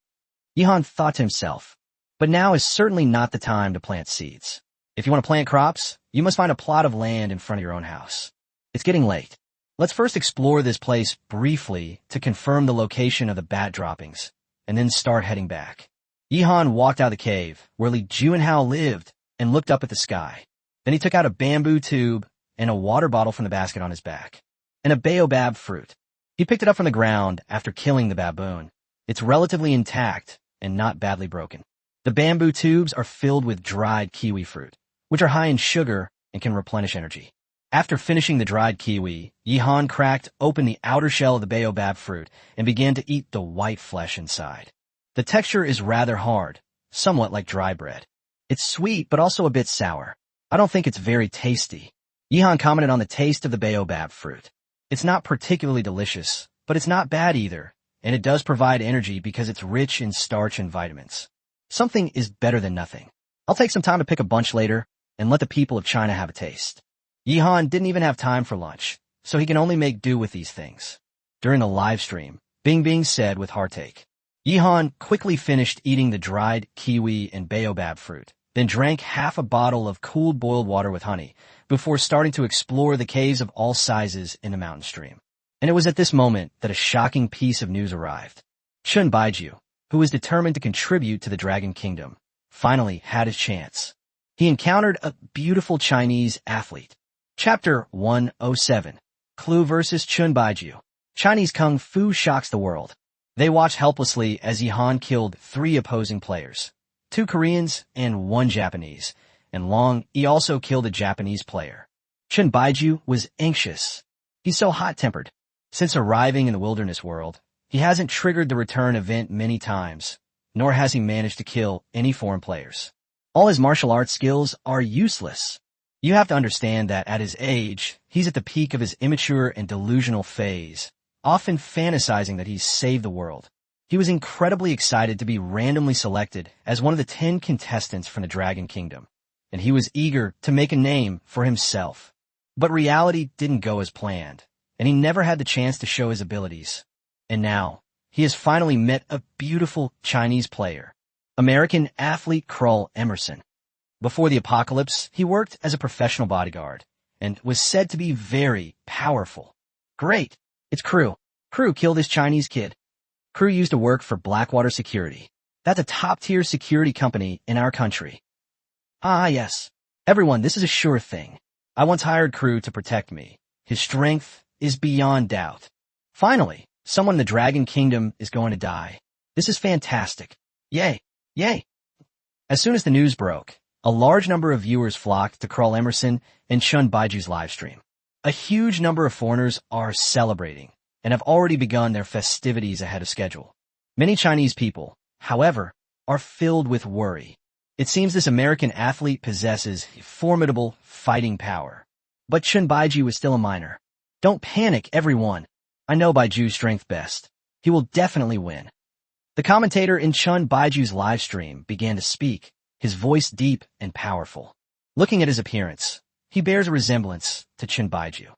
Yihan thought to himself, but now is certainly not the time to plant seeds. If you want to plant crops, you must find a plot of land in front of your own house. It's getting late. Let's first explore this place briefly to confirm the location of the bat droppings, and then start heading back. Yihan walked out of the cave, where Li Juanhao lived, and looked up at the sky. Then he took out a bamboo tube and a water bottle from the basket on his back, and a baobab fruit. He picked it up from the ground after killing the baboon. It's relatively intact and not badly broken. The bamboo tubes are filled with dried kiwi fruit, which are high in sugar and can replenish energy. After finishing the dried kiwi, Yihan cracked open the outer shell of the baobab fruit and began to eat the white flesh inside. The texture is rather hard, somewhat like dry bread. It's sweet but also a bit sour. I don't think it's very tasty. Yihan commented on the taste of the baobab fruit. It's not particularly delicious, but it's not bad either, and it does provide energy because it's rich in starch and vitamins. Something is better than nothing. I'll take some time to pick a bunch later and let the people of China have a taste. Yihan didn't even have time for lunch, so he can only make do with these things. During the live stream, Bing said with heartache. Yihan quickly finished eating the dried kiwi and baobab fruit, then drank half a bottle of cooled boiled water with honey before starting to explore the caves of all sizes in the mountain stream. And it was at this moment that a shocking piece of news arrived. Chun Baiju, who was determined to contribute to the Dragon Kingdom, finally had his chance. He encountered a beautiful Chinese athlete. Chapter 107. Clue vs. Chun Baiju. Chinese Kung Fu shocks the world. They watched helplessly as Yihan killed 3 opposing players, 2 Koreans and 1 Japanese, and Long Yi also killed a Japanese player. Chun Baiju was anxious. He's so hot-tempered. Since arriving in the wilderness world, he hasn't triggered the return event many times, nor has he managed to kill any foreign players. All his martial arts skills are useless. You have to understand that at his age, he's at the peak of his immature and delusional phase, often fantasizing that he's saved the world. He was incredibly excited to be randomly selected as one of the 10 contestants from the Dragon Kingdom, and he was eager to make a name for himself. But reality didn't go as planned, and he never had the chance to show his abilities. And now, he has finally met a beautiful Chinese player, American athlete Carl Emerson. Before the apocalypse, he worked as a professional bodyguard and was said to be very powerful. Great! It's Crew. Crew killed this Chinese kid. Crew used to work for Blackwater Security. That's a top-tier security company in our country. Ah, yes. Everyone, this is a sure thing. I once hired Crew to protect me. His strength is beyond doubt. Finally, someone in the Dragon Kingdom is going to die. This is fantastic. Yay! Yay! As soon as the news broke, a large number of viewers flocked to Carl Emerson and Chun Baiju's livestream. A huge number of foreigners are celebrating, and have already begun their festivities ahead of schedule. Many Chinese people, however, are filled with worry. It seems this American athlete possesses formidable fighting power. But Chen Baiju is still a minor. Don't panic, everyone. I know Baiju's strength best. He will definitely win. The commentator in Chen Baiju's live stream began to speak, his voice deep and powerful. Looking at his appearance, he bears a resemblance to Chen Baiju.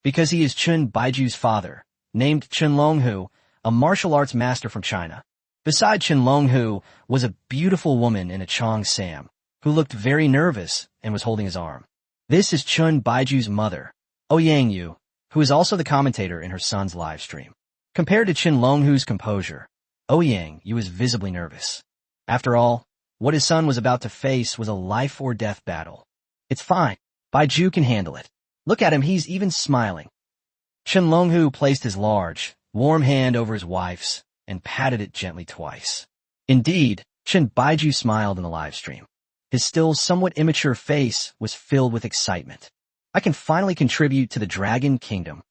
Because he is Chen Baiju's father, named Chen Longhu, a martial arts master from China. Beside Chen Longhu was a beautiful woman in a Chong Sam, who looked very nervous and was holding his arm. This is Chen Baiju's mother, Ouyang Yu, who is also the commentator in her son's live stream. Compared to Chen Longhu's composure, Ouyang Yu is visibly nervous. After all, what his son was about to face was a life-or-death battle. It's fine. Baiju can handle it. Look at him, he's even smiling. Chen Longhu placed his large, warm hand over his wife's and patted it gently twice. Indeed, Chen Baiju smiled in the live stream. His still somewhat immature face was filled with excitement. I can finally contribute to the Dragon Kingdom.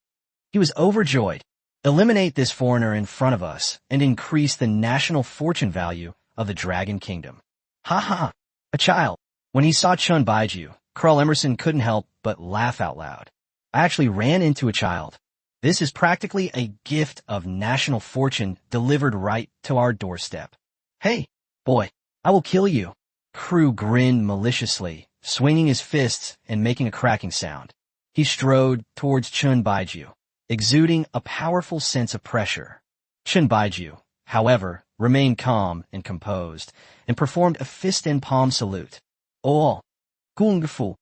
He was overjoyed. Eliminate this foreigner in front of us and increase the national fortune value of the Dragon Kingdom. Ha ha! A child. When he saw Chen Baiju, Carl Emerson couldn't help but laugh out loud. I actually ran into a child. This is practically a gift of national fortune delivered right to our doorstep. Hey, boy, I will kill you. Crew grinned maliciously, swinging his fists and making a cracking sound. He strode towards Chen Baiju, exuding a powerful sense of pressure. Chen Baiju, however, remained calm and composed, and performed a fist and palm salute. Oh, Kung Fu.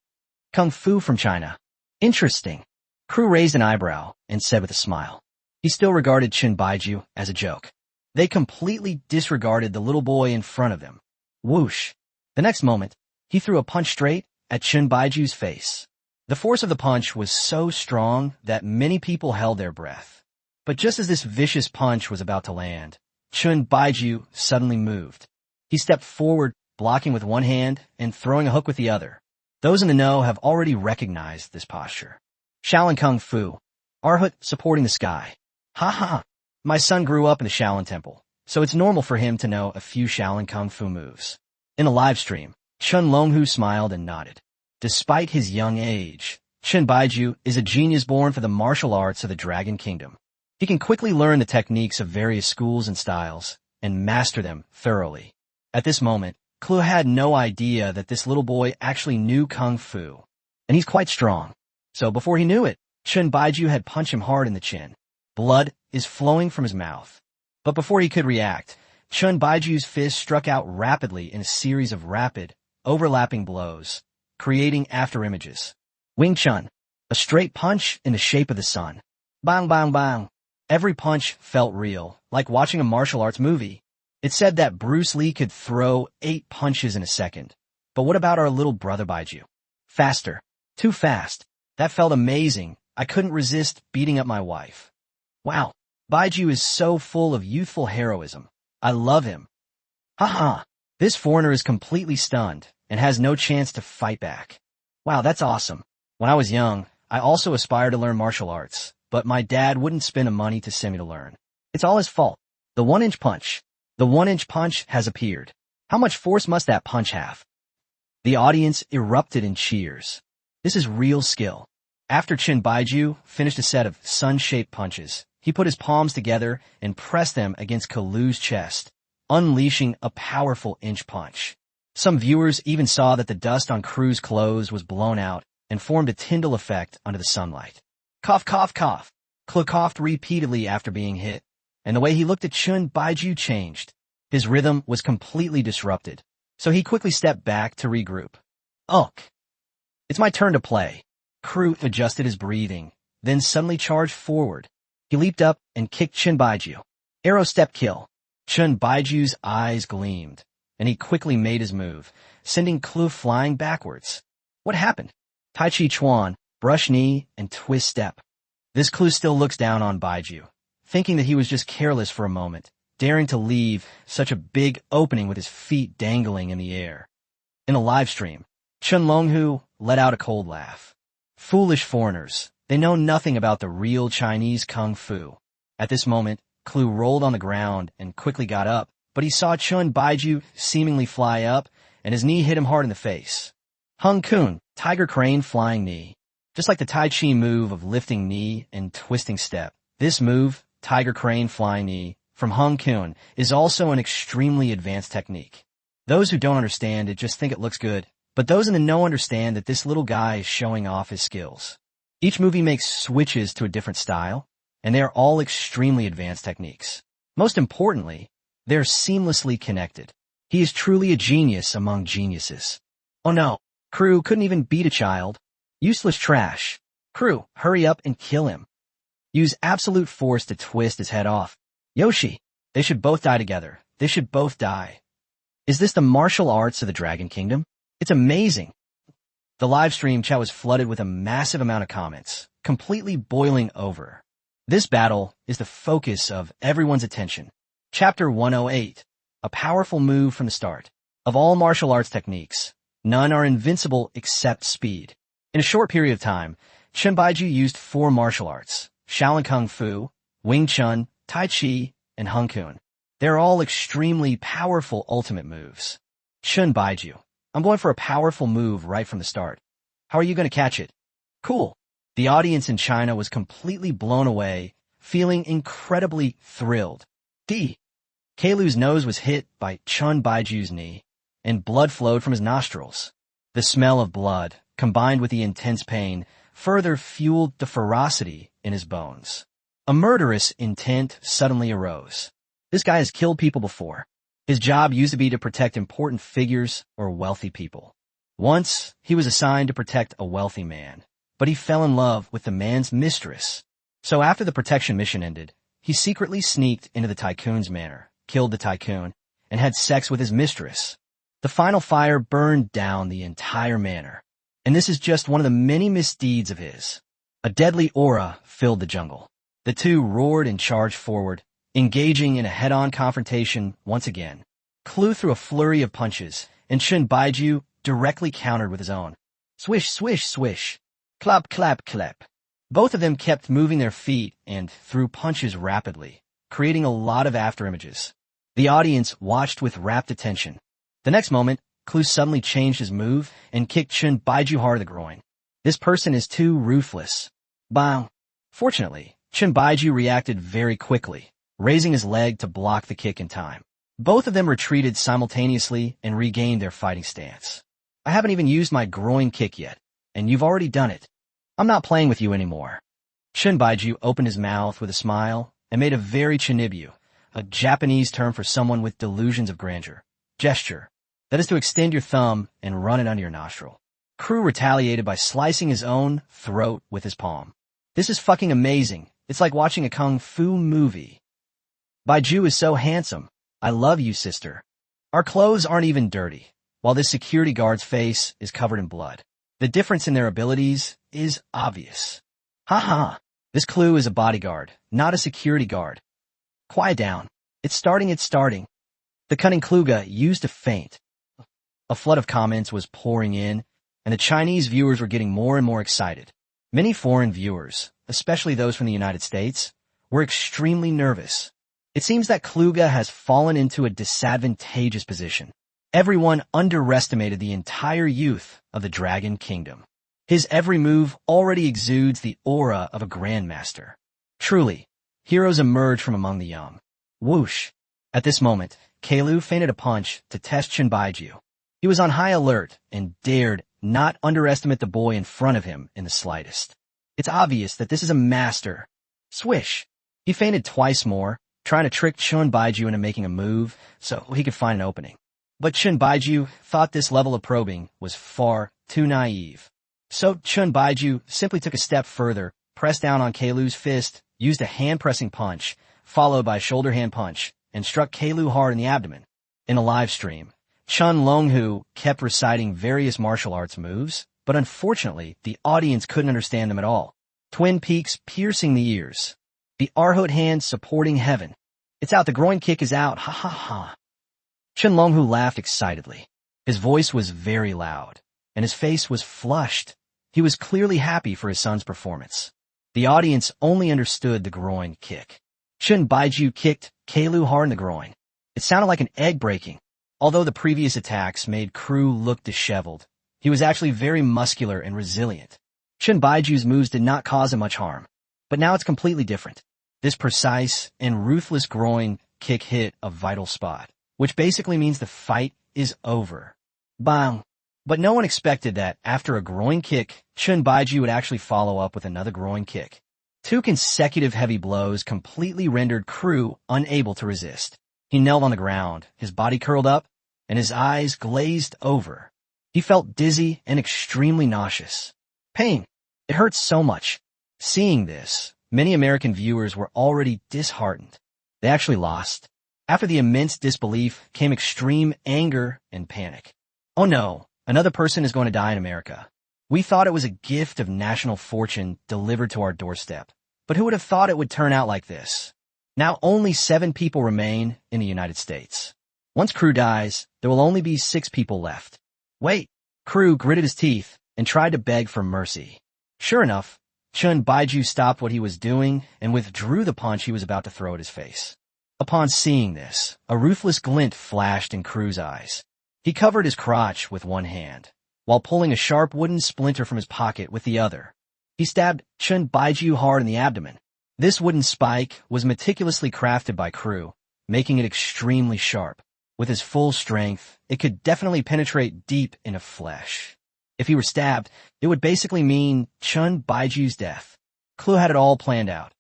Kung Fu from China. Interesting. Crew raised an eyebrow and said with a smile. He still regarded Chen Baiju as a joke. They completely disregarded the little boy in front of them. Whoosh. The next moment, he threw a punch straight at Chen Baiju's face. The force of the punch was so strong that many people held their breath. But just as this vicious punch was about to land, Chen Baiju suddenly moved. He stepped forward, blocking with one hand and throwing a hook with the other. Those in the know have already recognized this posture. Shaolin Kung Fu. Arhut supporting the sky. Ha ha. My son grew up in the Shaolin Temple, so it's normal for him to know a few Shaolin Kung Fu moves. In a live stream, Chen Longhu smiled and nodded. Despite his young age, Chen Baiju is a genius born for the martial arts of the Dragon Kingdom. He can quickly learn the techniques of various schools and styles, and master them thoroughly. At this moment, Clue had no idea that this little boy actually knew Kung Fu. And he's quite strong. So before he knew it, Chen Baiju had punched him hard in the chin. Blood is flowing from his mouth. But before he could react, Chen Baiju's fist struck out rapidly in a series of rapid, overlapping blows, creating afterimages. Wing Chun, a straight punch in the shape of the sun. Bang, bang, bang. Every punch felt real, like watching a martial arts movie. It said that Bruce Lee could throw 8 punches in a second. But what about our little brother Baiju? Faster. Too fast. That felt amazing. I couldn't resist beating up my wife. Wow. Baiju is so full of youthful heroism. I love him. Haha. This foreigner is completely stunned and has no chance to fight back. Wow, that's awesome. When I was young, I also aspired to learn martial arts, but my dad wouldn't spend the money to send me to learn. It's all his fault. The 1-inch punch. The 1-inch punch has appeared. How much force must that punch have? The audience erupted in cheers. This is real skill. After Chen Baiju finished a set of sun-shaped punches, he put his palms together and pressed them against Kalu's chest, unleashing a powerful inch punch. Some viewers even saw that the dust on Crew's clothes was blown out and formed a Tyndall effect under the sunlight. Cough, cough, cough. Clue coughed repeatedly after being hit, and the way he looked at Chen Baiju changed. His rhythm was completely disrupted, so he quickly stepped back to regroup. Ugh. It's my turn to play. Crew adjusted his breathing, then suddenly charged forward. He leaped up and kicked Chen Baiju. Arrow step kill. Chen Baiju's eyes gleamed, and he quickly made his move, sending Clue flying backwards. What happened? Tai Chi Chuan, brush knee, and twist step. This Clue still looks down on Baiju, thinking that he was just careless for a moment, daring to leave such a big opening with his feet dangling in the air. In a live stream, Chen Longhu let out a cold laugh. Foolish foreigners, they know nothing about the real Chinese Kung Fu. At this moment, Clue rolled on the ground and quickly got up, but he saw Chun Baiju seemingly fly up, and his knee hit him hard in the face. Hung Kun, Tiger Crane Flying Knee. Just like the Tai Chi move of lifting knee and twisting step, this move, Tiger Crane Flying Knee, from Hung Kun, is also an extremely advanced technique. Those who don't understand it just think it looks good, but those in the know understand that this little guy is showing off his skills. Each movie makes switches to a different style, and they are all extremely advanced techniques. Most importantly, they're seamlessly connected. He is truly a genius among geniuses. Oh no, Crew couldn't even beat a child. Useless trash. Crew, hurry up and kill him. Use absolute force to twist his head off. Yoshi, they should both die together. They should both die. Is this the martial arts of the Dragon Kingdom? It's amazing. The live stream chat was flooded with a massive amount of comments, completely boiling over. This battle is the focus of everyone's attention. Chapter 108. A powerful move from the start. Of all martial arts techniques, none are invincible except speed. In a short period of time, Chun Baiju used 4 martial arts: Shaolin Kung Fu, Wing Chun, Tai Chi, and Hung Kun. They're all extremely powerful ultimate moves. Chun Baiju. I'm going for a powerful move right from the start. How are you going to catch it? Cool. The audience in China was completely blown away, feeling incredibly thrilled. Keilu's nose was hit by Chun Baiju's knee, and blood flowed from his nostrils. The smell of blood, combined with the intense pain, further fueled the ferocity in his bones. A murderous intent suddenly arose. This guy has killed people before. His job used to be to protect important figures or wealthy people. Once, he was assigned to protect a wealthy man, but he fell in love with the man's mistress. So after the protection mission ended, he secretly sneaked into the tycoon's manor, killed the tycoon, and had sex with his mistress. The final fire burned down the entire manor, and this is just one of the many misdeeds of his. A deadly aura filled the jungle. The two roared and charged forward, engaging in a head-on confrontation once again. Clue threw a flurry of punches, and Chun Baiju directly countered with his own. Swish, swish, swish. Clap, clap, clap. Both of them kept moving their feet and threw punches rapidly, creating a lot of afterimages. The audience watched with rapt attention. The next moment, Clue suddenly changed his move and kicked Chun Baiju hard in the groin. This person is too ruthless. Bang. Fortunately, Chun Baiju reacted very quickly, raising his leg to block the kick in time. Both of them retreated simultaneously and regained their fighting stance. I haven't even used my groin kick yet, and you've already done it. I'm not playing with you anymore. Chun Baiju opened his mouth with a smile and made a very chinibu, a Japanese term for someone with delusions of grandeur, gesture. That is to extend your thumb and run it under your nostril. Crew retaliated by slicing his own throat with his palm. This is fucking amazing. It's like watching a kung fu movie. Baiju is so handsome. I love you, sister. Our clothes aren't even dirty, while this security guard's face is covered in blood. The difference in their abilities is obvious. Ha. This Clue is a bodyguard, not a security guard. Quiet down. It's starting. The cunning Kluga used a feint. A flood of comments was pouring in, and the Chinese viewers were getting more and more excited. Many foreign viewers, especially those from the United States, were extremely nervous. It seems that Kluga has fallen into a disadvantageous position. Everyone underestimated the entire youth of the Dragon Kingdom. His every move already exudes the aura of a grandmaster. Truly, heroes emerge from among the young. Whoosh! At this moment, Keilu feinted a punch to test Chun Baiju. He was on high alert and dared not underestimate the boy in front of him in the slightest. It's obvious that this is a master. Swish! He feinted twice more, trying to trick Chun Baiju into making a move so he could find an opening. But Chun Baiju thought this level of probing was far too naive. So Chun Baiju simply took a step further, pressed down on Keilu's fist, used a hand-pressing punch, followed by a shoulder hand punch, and struck Keilu hard in the abdomen. In a live stream, Chun Longhu kept reciting various martial arts moves, but unfortunately, the audience couldn't understand them at all. Twin peaks piercing the ears. The Arhut hand supporting heaven. It's out, the groin kick is out, ha. Chun Longhu laughed excitedly. His voice was very loud, and his face was flushed. He was clearly happy for his son's performance. The audience only understood the groin kick. Chun Baiju kicked Keilu hard in the groin. It sounded like an egg breaking. Although the previous attacks made Crew look disheveled, he was actually very muscular and resilient. Chun Baiju's moves did not cause him much harm. But now it's completely different. This precise and ruthless groin kick hit a vital spot, which basically means the fight is over. Bang! But no one expected that after a groin kick, Chun Baiju would actually follow up with another groin kick. 2 consecutive heavy blows completely rendered Crew unable to resist. He knelt on the ground, his body curled up, and his eyes glazed over. He felt dizzy and extremely nauseous. Pain. It hurt so much. Seeing this, many American viewers were already disheartened. They actually lost. After the immense disbelief came extreme anger and panic. Oh no, another person is going to die in America. We thought it was a gift of national fortune delivered to our doorstep. But who would have thought it would turn out like this? Now only 7 people remain in the United States. Once Crew dies, there will only be 6 people left. Wait, Crew gritted his teeth and tried to beg for mercy. Sure enough, Chun Baiju stopped what he was doing and withdrew the punch he was about to throw at his face. Upon seeing this, a ruthless glint flashed in Crew's eyes. He covered his crotch with one hand, while pulling a sharp wooden splinter from his pocket with the other. He stabbed Chun Baiju hard in the abdomen. This wooden spike was meticulously crafted by Crew, making it extremely sharp. With his full strength, it could definitely penetrate deep into flesh. If he were stabbed, it would basically mean Chun Baiju's death. Crew had it all planned out.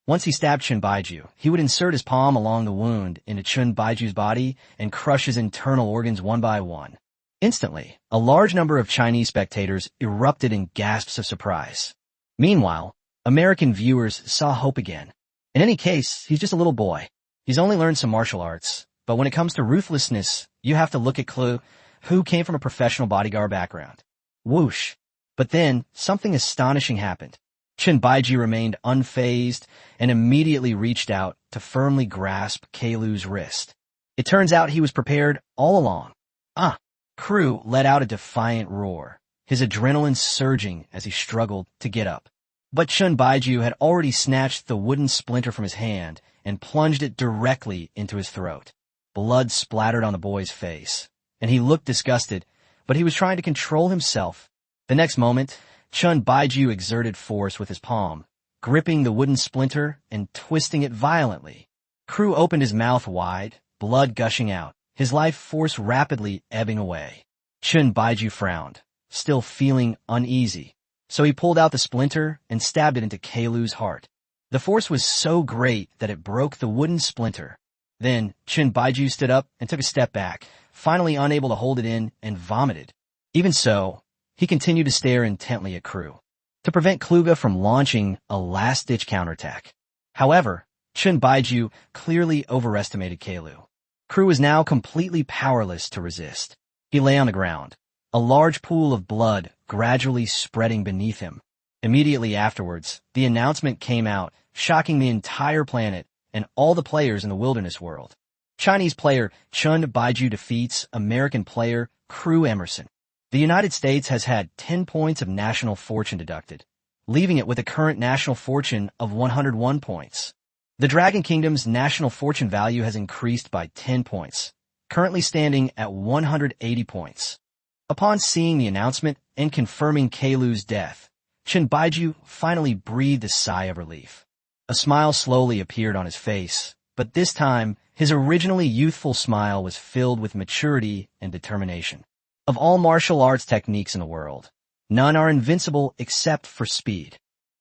Once he stabbed Chun Baiju, he would insert his palm along the wound into Chun Baiju's body and crush his internal organs one by one. Instantly, a large number of Chinese spectators erupted in gasps of surprise. Meanwhile, American viewers saw hope again. In any case, he's just a little boy. He's only learned some martial arts, but when it comes to ruthlessness, you have to look at Crew, who came from a professional bodyguard background. Whoosh. But then, something astonishing happened. Chun Baiju remained unfazed and immediately reached out to firmly grasp Keilu's wrist. It turns out he was prepared all along. Crew let out a defiant roar, his adrenaline surging as he struggled to get up. But Chun Baiju had already snatched the wooden splinter from his hand and plunged it directly into his throat. Blood splattered on the boy's face, and he looked disgusted, but he was trying to control himself. The next moment, Chun Baiju exerted force with his palm, gripping the wooden splinter and twisting it violently. Crew opened his mouth wide, blood gushing out, his life force rapidly ebbing away. Chun Baiju frowned, still feeling uneasy, so he pulled out the splinter and stabbed it into Keilu's heart. The force was so great that it broke the wooden splinter. Then, Chun Baiju stood up and took a step back, finally unable to hold it in, and vomited. Even so, he continued to stare intently at Crew, to prevent Kluge from launching a last-ditch counterattack. However, Chun Baiju clearly overestimated Keilu. Crew was now completely powerless to resist. He lay on the ground, a large pool of blood gradually spreading beneath him. Immediately afterwards, the announcement came out, shocking the entire planet and all the players in the wilderness world. Chinese player Chun Baiju defeats American player Crew Emerson. The United States has had 10 points of national fortune deducted, leaving it with a current national fortune of 101 points. The Dragon Kingdom's national fortune value has increased by 10 points, currently standing at 180 points. Upon seeing the announcement and confirming Keilu's death, Chun Baiju finally breathed a sigh of relief. A smile slowly appeared on his face, but this time, his originally youthful smile was filled with maturity and determination. Of all martial arts techniques in the world, none are invincible except for speed.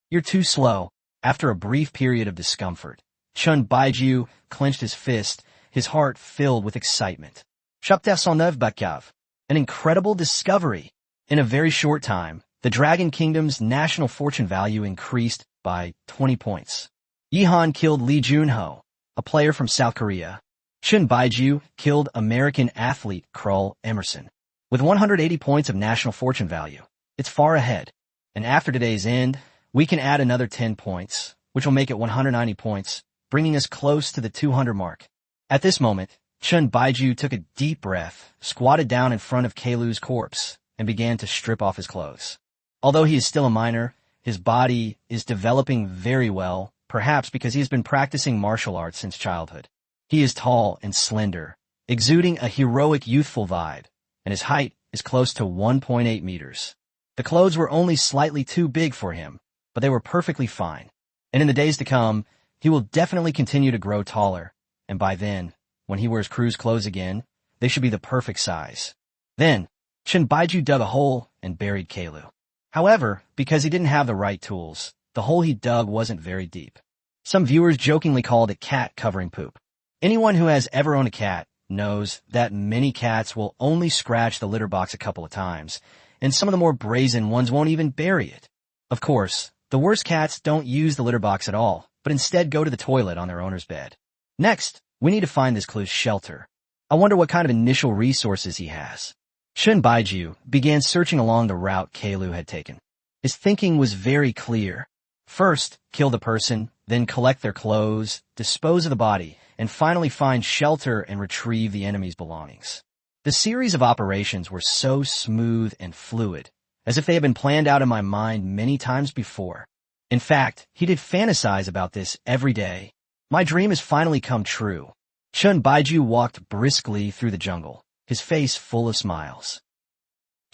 You're too slow. After a brief period of discomfort, Chun Baiju clenched his fist, his heart filled with excitement. Chapter 109, an incredible discovery. In a very short time, the Dragon Kingdom's national fortune value increased by 20 points. Yihan killed Lee Junho, a player from South Korea. Chun Baiju killed American athlete Crew Emerson. With 180 points of national fortune value, it's far ahead. And after today's end, we can add another 10 points, which will make it 190 points, bringing us close to the 200 mark. At this moment, Chun Baiju took a deep breath, squatted down in front of Keilu's corpse, and began to strip off his clothes. Although he is still a minor, his body is developing very well, perhaps because he has been practicing martial arts since childhood. He is tall and slender, exuding a heroic youthful vibe, and his height is close to 1.8 meters. The clothes were only slightly too big for him, but they were perfectly fine. And in the days to come, he will definitely continue to grow taller, and by then, when he wears crew's clothes again, they should be the perfect size. Then, Shinbaiju dug a hole and buried Keilu. However, because he didn't have the right tools, the hole he dug wasn't very deep. Some viewers jokingly called it cat covering poop. Anyone who has ever owned a cat knows that many cats will only scratch the litter box a couple of times, and some of the more brazen ones won't even bury it. Of course, the worst cats don't use the litter box at all, but instead go to the toilet on their owner's bed. Next, we need to find this clue's shelter. I wonder what kind of initial resources he has. Shinbaiju began searching along the route Keilu had taken. His thinking was very clear. First, kill the person, then collect their clothes, dispose of the body, and finally find shelter and retrieve the enemy's belongings. The series of operations were so smooth and fluid, as if they had been planned out in my mind many times before. In fact, he did fantasize about this every day. My dream has finally come true. Shinbaiju walked briskly through the jungle, his face full of smiles.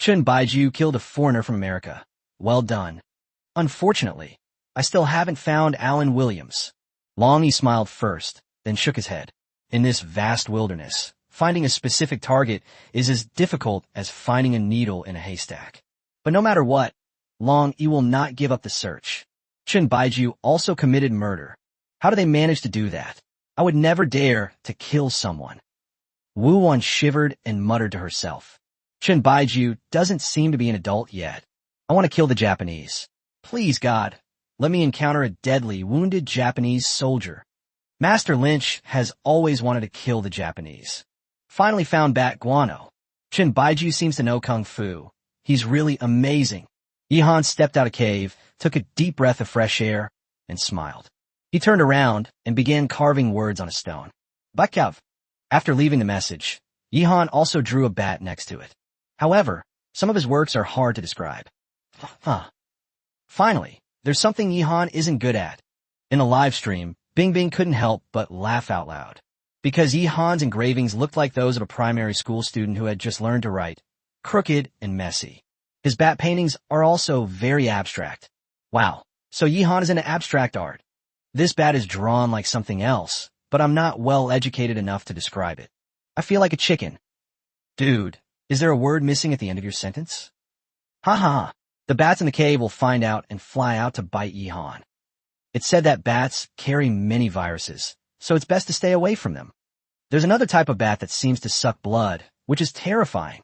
Shinbaiju killed a foreigner from America. Well done. Unfortunately, I still haven't found Alan Williams. Long he smiled first, then shook his head. In this vast wilderness, finding a specific target is as difficult as finding a needle in a haystack. But no matter what, Long he will not give up the search. Shinbaiju also committed murder. How do they manage to do that? I would never dare to kill someone. Wu Wan shivered and muttered to herself. Shinbaiju doesn't seem to be an adult yet. I want to kill the Japanese. Please, God, let me encounter a deadly, wounded Japanese soldier. Master Lynch has always wanted to kill the Japanese. Finally found Bat Guano. Shinbaiju seems to know Kung Fu. He's really amazing. Ihan stepped out of cave, took a deep breath of fresh air, and smiled. He turned around and began carving words on a stone. Bakav. After leaving the message, Ihan also drew a bat next to it. However, some of his works are hard to describe. Finally, there's something Ihan isn't good at. In the live stream, Bing Bing couldn't help but laugh out loud. Because Ihan's engravings looked like those of a primary school student who had just learned to write, crooked and messy. His bat paintings are also very abstract. Wow, so Ihan is into abstract art. This bat is drawn like something else, but I'm not well educated enough to describe it. I feel like a chicken. Dude, is there a word missing at the end of your sentence? Ha ha ha. The bats in the cave will find out and fly out to bite Ihan. It's said that bats carry many viruses, so it's best to stay away from them. There's another type of bat that seems to suck blood, which is terrifying.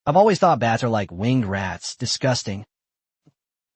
I've always thought bats are like winged rats, disgusting.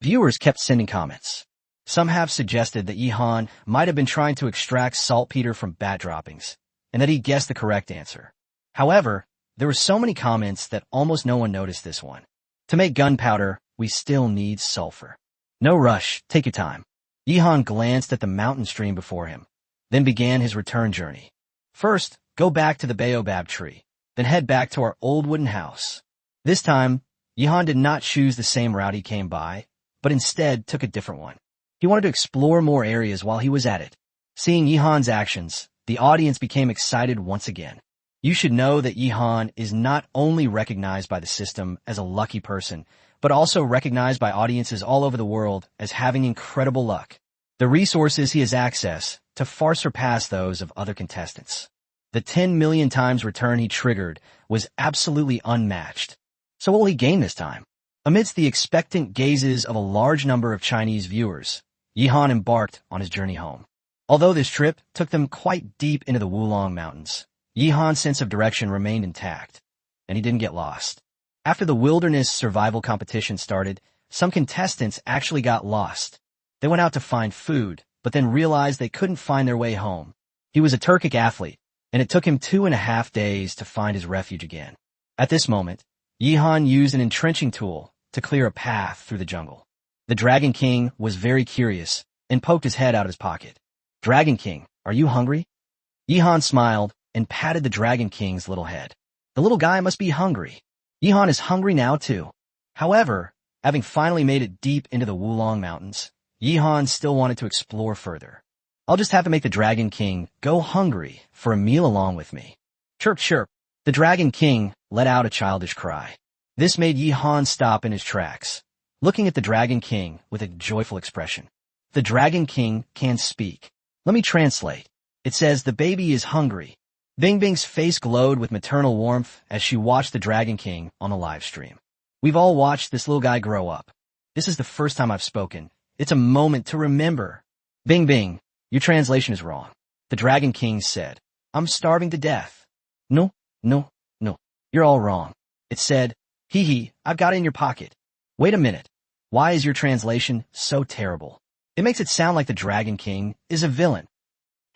Viewers kept sending comments. Some have suggested that Ihan might have been trying to extract saltpeter from bat droppings, and that he guessed the correct answer. However, there were so many comments that almost no one noticed this one. To make gunpowder, we still need sulfur. No rush, take your time. Ihan glanced at the mountain stream before him, then began his return journey. First, go back to the baobab tree, then head back to our old wooden house. This time, Ihan did not choose the same route he came by, but instead took a different one. He wanted to explore more areas while he was at it. Seeing Ihan's actions, the audience became excited once again. You should know that Ihan is not only recognized by the system as a lucky person, but also recognized by audiences all over the world as having incredible luck. The resources he has access to far surpass those of other contestants. The 10 million times return he triggered was absolutely unmatched. So what will he gain this time? Amidst the expectant gazes of a large number of Chinese viewers, Ihan embarked on his journey home. Although this trip took them quite deep into the Wulong Mountains, Yihan's sense of direction remained intact, and he didn't get lost. After the wilderness survival competition started, some contestants actually got lost. They went out to find food, but then realized they couldn't find their way home. He was a Turkic athlete, and it took him 2.5 days to find his refuge again. At this moment, Yihan used an entrenching tool to clear a path through the jungle. The Dragon King was very curious and poked his head out of his pocket. Dragon King, are you hungry? Yihan smiled and patted the Dragon King's little head. The little guy must be hungry. Yihan is hungry now too. However, having finally made it deep into the Wulong Mountains, Yihan still wanted to explore further. I'll just have to make the Dragon King go hungry for a meal along with me. Chirp, chirp. The Dragon King let out a childish cry. This made Yi-Han stop in his tracks, looking at the Dragon King with a joyful expression. The Dragon King can speak. Let me translate. It says the baby is hungry. Bing Bing's face glowed with maternal warmth as she watched the Dragon King on the live stream. We've all watched this little guy grow up. This is the first time I've spoken. It's a moment to remember. Bing Bing, your translation is wrong. The Dragon King said, I'm starving to death. No, no, no. You're all wrong. It said, hee hee, I've got it in your pocket. Wait a minute. Why is your translation so terrible? It makes it sound like the Dragon King is a villain.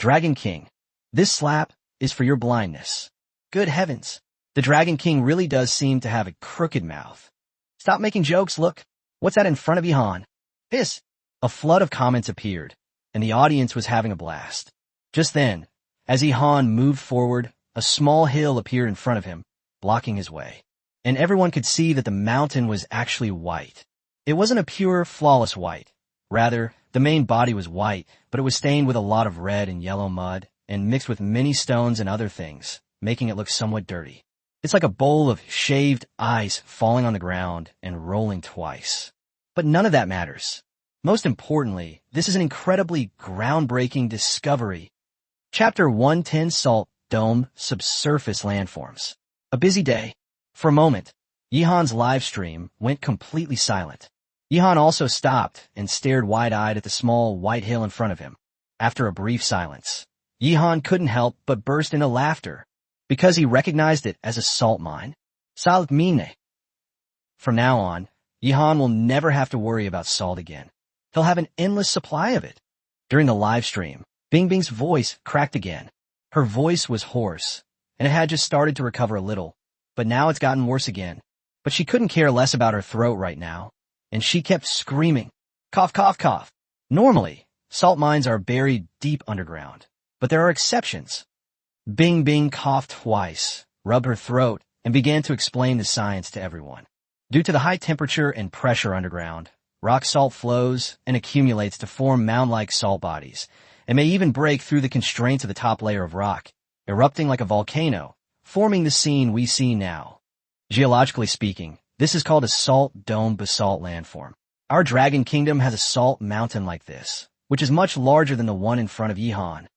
Dragon King, this slap is for your blindness. Good heavens. The Dragon King really does seem to have a crooked mouth. Stop making jokes, look. What's that in front of Yi-Han? Hiss. A flood of comments appeared, and the audience was having a blast. Just then, as Yi-Han moved forward, a small hill appeared in front of him, blocking his way. And everyone could see that the mountain was actually white. It wasn't a pure, flawless white. Rather, the main body was white, but it was stained with a lot of red and yellow mud, and mixed with many stones and other things, making it look somewhat dirty. It's like a bowl of shaved ice falling on the ground and rolling twice. But none of that matters. Most importantly, this is an incredibly groundbreaking discovery. Chapter 110 Salt Dome Subsurface Landforms. A busy day. For a moment, Yi-Han's live stream went completely silent. Yi-Han also stopped and stared wide-eyed at the small white hill in front of him. After a brief silence, Yi-Han couldn't help but burst into laughter, because he recognized it as a salt mine. Salt mine. From now on, Yi-Han will never have to worry about salt again. He'll have an endless supply of it. During the live stream, Bing Bing's voice cracked again. Her voice was hoarse, and it had just started to recover a little, but now it's gotten worse again. But she couldn't care less about her throat right now, and she kept screaming, cough, cough, cough. Normally, salt mines are buried deep underground, but there are exceptions. Bing Bing coughed twice, rubbed her throat, and began to explain the science to everyone. Due to the high temperature and pressure underground, rock salt flows and accumulates to form mound-like salt bodies, and may even break through the constraints of the top layer of rock, erupting like a volcano, forming the scene we see now. Geologically speaking, this is called a salt dome basalt landform. Our Dragon Kingdom has a salt mountain like this, which is much larger than the one in front of Yi-Han.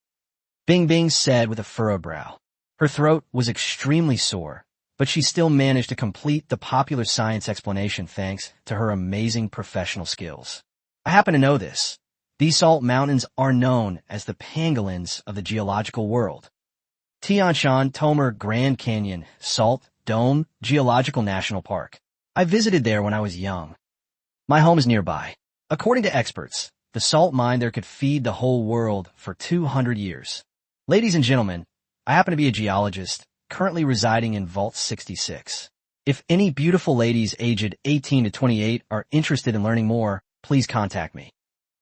Bing Bing said with a furrowed brow. Her throat was extremely sore, but she still managed to complete the popular science explanation thanks to her amazing professional skills. I happen to know this. These salt mountains are known as the pangolins of the geological world. Tian Shan Tomer Grand Canyon Salt Dome Geological National Park. I visited there when I was young. My home is nearby. According to experts, the salt mine there could feed the whole world for 200 years. Ladies and gentlemen, I happen to be a geologist, currently residing in Vault 66. If any beautiful ladies aged 18 to 28 are interested in learning more, please contact me.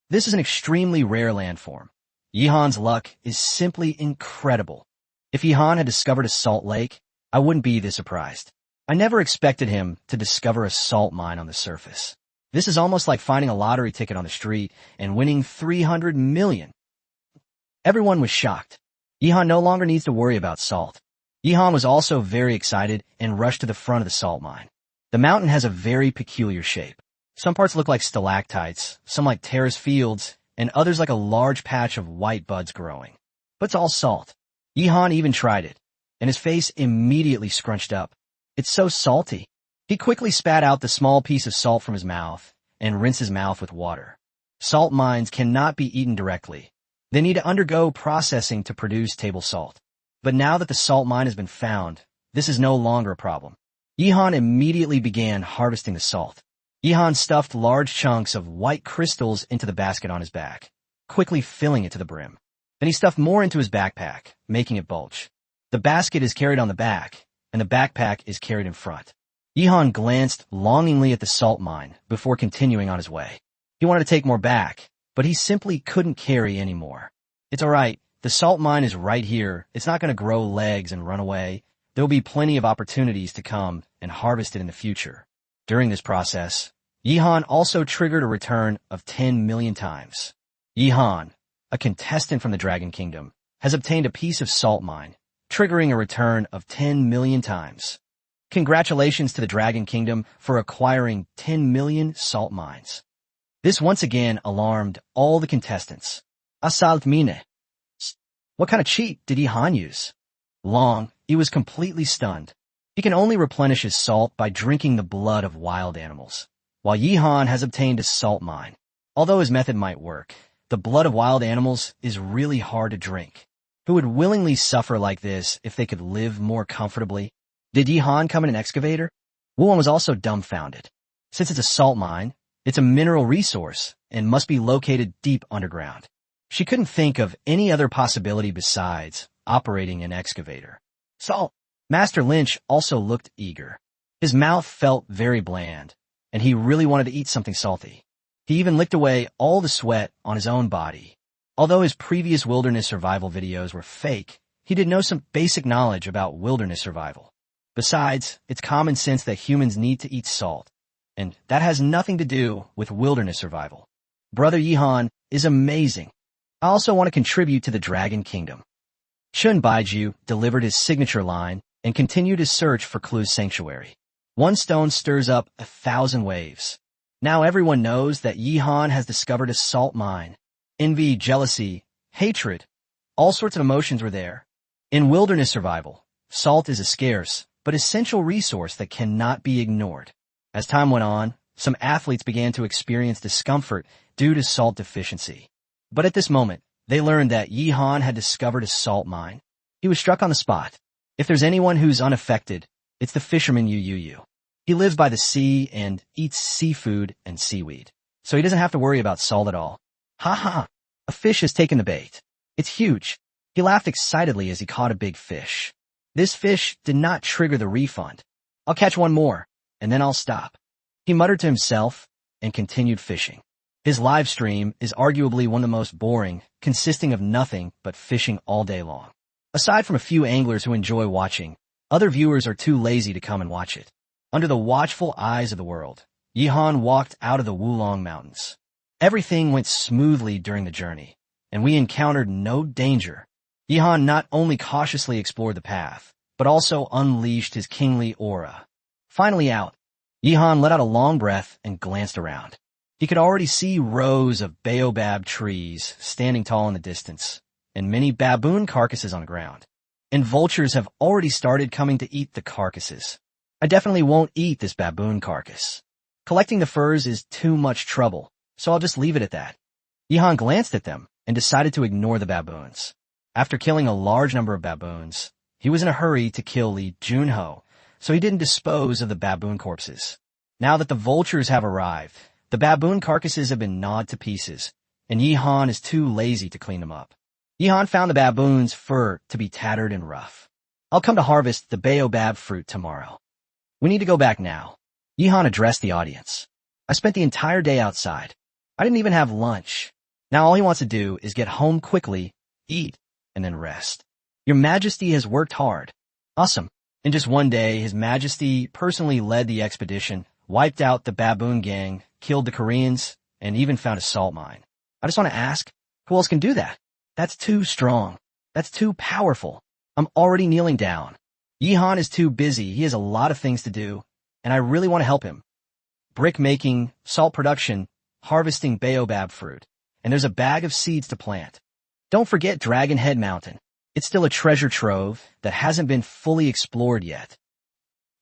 This is an extremely rare landform. Yi-Han's luck is simply incredible. If Yi-Han had discovered a salt lake, I wouldn't be this surprised. I never expected him to discover a salt mine on the surface. This is almost like finding a lottery ticket on the street and winning 300 million. Everyone was shocked. Yi-Han no longer needs to worry about salt. Yi-Han was also very excited and rushed to the front of the salt mine. The mountain has a very peculiar shape. Some parts look like stalactites, some like terrace fields, and others like a large patch of white buds growing. But it's all salt. Yi-Han even tried it, and his face immediately scrunched up. It's so salty. He quickly spat out the small piece of salt from his mouth and rinsed his mouth with water. Salt mines cannot be eaten directly. They need to undergo processing to produce table salt. But now that the salt mine has been found, this is no longer a problem. Yi-Han immediately began harvesting the salt. Yi-Han stuffed large chunks of white crystals into the basket on his back, quickly filling it to the brim. Then he stuffed more into his backpack, making it bulge. The basket is carried on the back, and the backpack is carried in front. Yi-Han glanced longingly at the salt mine before continuing on his way. He wanted to take more back, but he simply couldn't carry any more. It's alright, the salt mine is right here. It's not going to grow legs and run away. There will be plenty of opportunities to come and harvest it in the future. During this process, Yi-Han also triggered a return of 10 million times. Yi-Han, a contestant from the Dragon Kingdom, has obtained a piece of salt mine, triggering a return of 10 million times. Congratulations to the Dragon Kingdom for acquiring 10 million salt mines. This once again alarmed all the contestants. Asalt mine. What kind of cheat did Yihan use? Long, he was completely stunned. He can only replenish his salt by drinking the blood of wild animals, while Yihan has obtained a salt mine. Although his method might work, the blood of wild animals is really hard to drink. Who would willingly suffer like this if they could live more comfortably? Did Yihan come in an excavator? Wuhan was also dumbfounded. Since it's a salt mine, it's a mineral resource and must be located deep underground. She couldn't think of any other possibility besides operating an excavator. Salt. Master Lynch also looked eager. His mouth felt very bland, and he really wanted to eat something salty. He even licked away all the sweat on his own body. Although his previous wilderness survival videos were fake, he did know some basic knowledge about wilderness survival. Besides, it's common sense that humans need to eat salt, and that has nothing to do with wilderness survival. Brother Yihan is amazing. I also want to contribute to the Dragon Kingdom. Shun Baiju delivered his signature line and continued his search for Clu's sanctuary. One stone stirs up 1,000 waves. Now everyone knows that Yihan has discovered a salt mine. Envy, jealousy, hatred, all sorts of emotions were there. In wilderness survival, salt is a scarce but essential resource that cannot be ignored. As time went on, some athletes began to experience discomfort due to salt deficiency. But at this moment, they learned that Yihan had discovered a salt mine. He was struck on the spot. If there's anyone who's unaffected, it's the fisherman Yu. He lives by the sea and eats seafood and seaweed, so he doesn't have to worry about salt at all. Ha ha! A fish has taken the bait. It's huge. He laughed excitedly as he caught a big fish. This fish did not trigger the refund. I'll catch one more, and then I'll stop. He muttered to himself and continued fishing. His live stream is arguably one of the most boring, consisting of nothing but fishing all day long. Aside from a few anglers who enjoy watching, other viewers are too lazy to come and watch it. Under the watchful eyes of the world, Yihan walked out of the Wulong Mountains. Everything went smoothly during the journey, and we encountered no danger. Yihan not only cautiously explored the path, but also unleashed his kingly aura. Finally out, Yihan let out a long breath and glanced around. He could already see rows of baobab trees standing tall in the distance, and many baboon carcasses on the ground. And vultures have already started coming to eat the carcasses. I definitely won't eat this baboon carcass. Collecting the furs is too much trouble, so I'll just leave it at that. Yihan glanced at them and decided to ignore the baboons. After killing a large number of baboons, he was in a hurry to kill Li Junho, so he didn't dispose of the baboon corpses. Now that the vultures have arrived, the baboon carcasses have been gnawed to pieces, and Yihan is too lazy to clean them up. Yihan found the baboon's fur to be tattered and rough. I'll come to harvest the baobab fruit tomorrow. We need to go back now. Yihan addressed the audience. I spent the entire day outside. I didn't even have lunch. Now all he wants to do is get home quickly, eat, and then rest. Your Majesty has worked hard. Awesome. In just one day, His Majesty personally led the expedition, wiped out the baboon gang, killed the Koreans, and even found a salt mine. I just want to ask, who else can do that? That's too strong. That's too powerful. I'm already kneeling down. Yihan is too busy. He has a lot of things to do, and I really want to help him. Brick making, salt production, harvesting baobab fruit, and there's a bag of seeds to plant. Don't forget Dragon Head Mountain. It's still a treasure trove that hasn't been fully explored yet.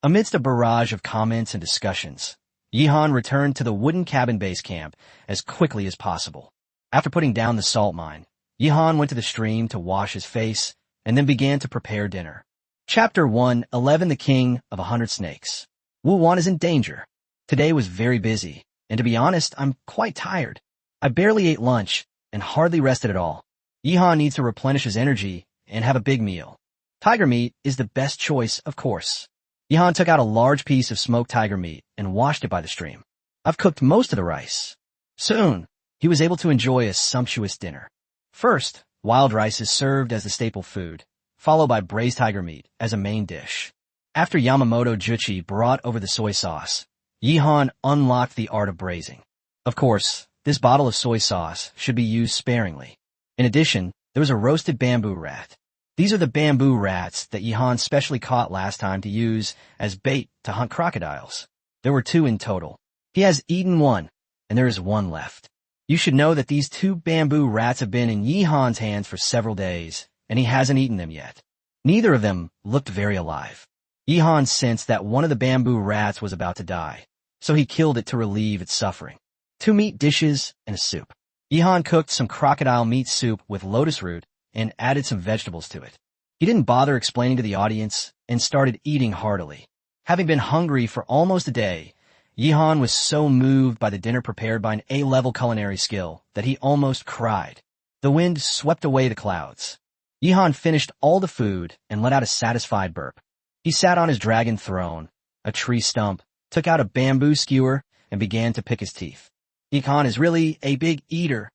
Amidst a barrage of comments and discussions, Yihan returned to the wooden cabin base camp as quickly as possible. After putting down the salt mine, Yihan went to the stream to wash his face and then began to prepare dinner. Chapter 1:11 The King of 100 Snakes. Wu Wan is in danger. Today was very busy, and to be honest, I'm quite tired. I barely ate lunch and hardly rested at all. Yihan needs to replenish his energy and have a big meal. Tiger meat is the best choice, of course. Yihan took out a large piece of smoked tiger meat and washed it by the stream. I've cooked most of the rice. Soon, he was able to enjoy a sumptuous dinner. First, wild rice is served as the staple food, followed by braised tiger meat as a main dish. After Yamamoto Juchi brought over the soy sauce, Yihan unlocked the art of braising. Of course, this bottle of soy sauce should be used sparingly. In addition, there was a roasted bamboo rat. These are the bamboo rats that Yihan specially caught last time to use as bait to hunt crocodiles. There were 2 in total. He has eaten 1, and there is 1 left. You should know that these 2 bamboo rats have been in Yihan's hands for several days, and he hasn't eaten them yet. Neither of them looked very alive. Yihan sensed that one of the bamboo rats was about to die, so he killed it to relieve its suffering. 2 meat dishes and a soup. Yihan cooked some crocodile meat soup with lotus root and added some vegetables to it. He didn't bother explaining to the audience and started eating heartily. Having been hungry for almost a day, Yihan was so moved by the dinner prepared by an A-level culinary skill that he almost cried. The wind swept away the clouds. Yihan finished all the food and let out a satisfied burp. He sat on his dragon throne, a tree stump, took out a bamboo skewer, and began to pick his teeth. Yihan is really a big eater,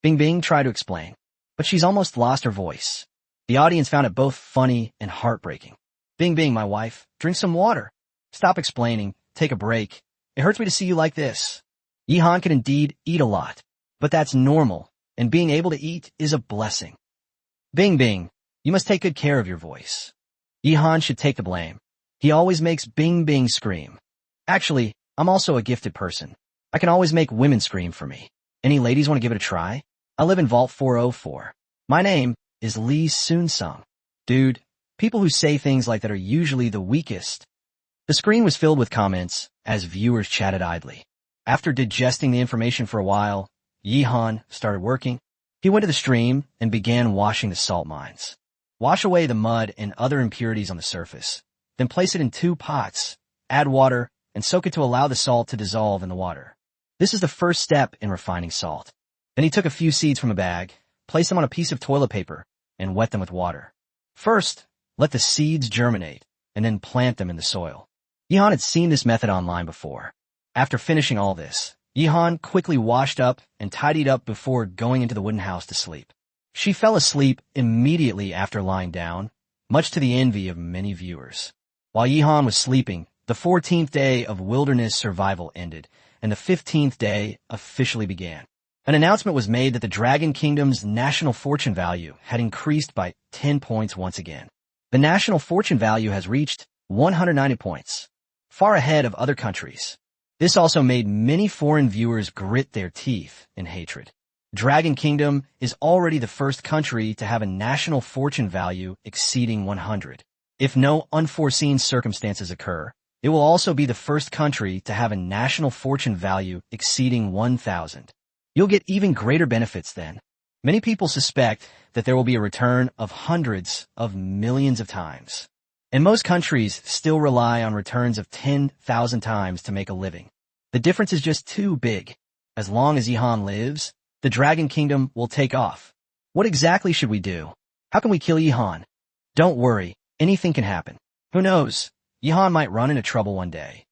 Bing Bing tried to explain, but she's almost lost her voice. The audience found it both funny and heartbreaking. Bing Bing, my wife, drink some water. Stop explaining, take a break. It hurts me to see you like this. Yihan can indeed eat a lot, but that's normal, and being able to eat is a blessing. Bing Bing, you must take good care of your voice. Yihan should take the blame. He always makes Bing Bing scream. Actually, I'm also a gifted person. I can always make women scream for me. Any ladies want to give it a try? I live in Vault 404. My name is Lee Soon-sung. Dude, people who say things like that are usually the weakest. The screen was filled with comments as viewers chatted idly. After digesting the information for a while, Yihan started working. He went to the stream and began washing the salt mines. Wash away the mud and other impurities on the surface. Then place it in 2 pots, add water, and soak it to allow the salt to dissolve in the water. This is the first step in refining salt. Then he took a few seeds from a bag, placed them on a piece of toilet paper, and wet them with water. First, let the seeds germinate, and then plant them in the soil. Yihan had seen this method online before. After finishing all this, Yihan quickly washed up and tidied up before going into the wooden house to sleep. She fell asleep immediately after lying down, much to the envy of many viewers. While Yihan was sleeping, the 14th day of wilderness survival ended, and the 15th day officially began. An announcement was made that the Dragon Kingdom's national fortune value had increased by 10 points once again. The national fortune value has reached 190 points, far ahead of other countries. This also made many foreign viewers grit their teeth in hatred. Dragon Kingdom is already the first country to have a national fortune value exceeding 100. If no unforeseen circumstances occur, it will also be the first country to have a national fortune value exceeding 1,000. You'll get even greater benefits then. Many people suspect that there will be a return of hundreds of millions of times. And most countries still rely on returns of 10,000 times to make a living. The difference is just too big. As long as Yihan lives, the Dragon Kingdom will take off. What exactly should we do? How can we kill Yihan? Don't worry, anything can happen. Who knows? Yihan might run into trouble one day.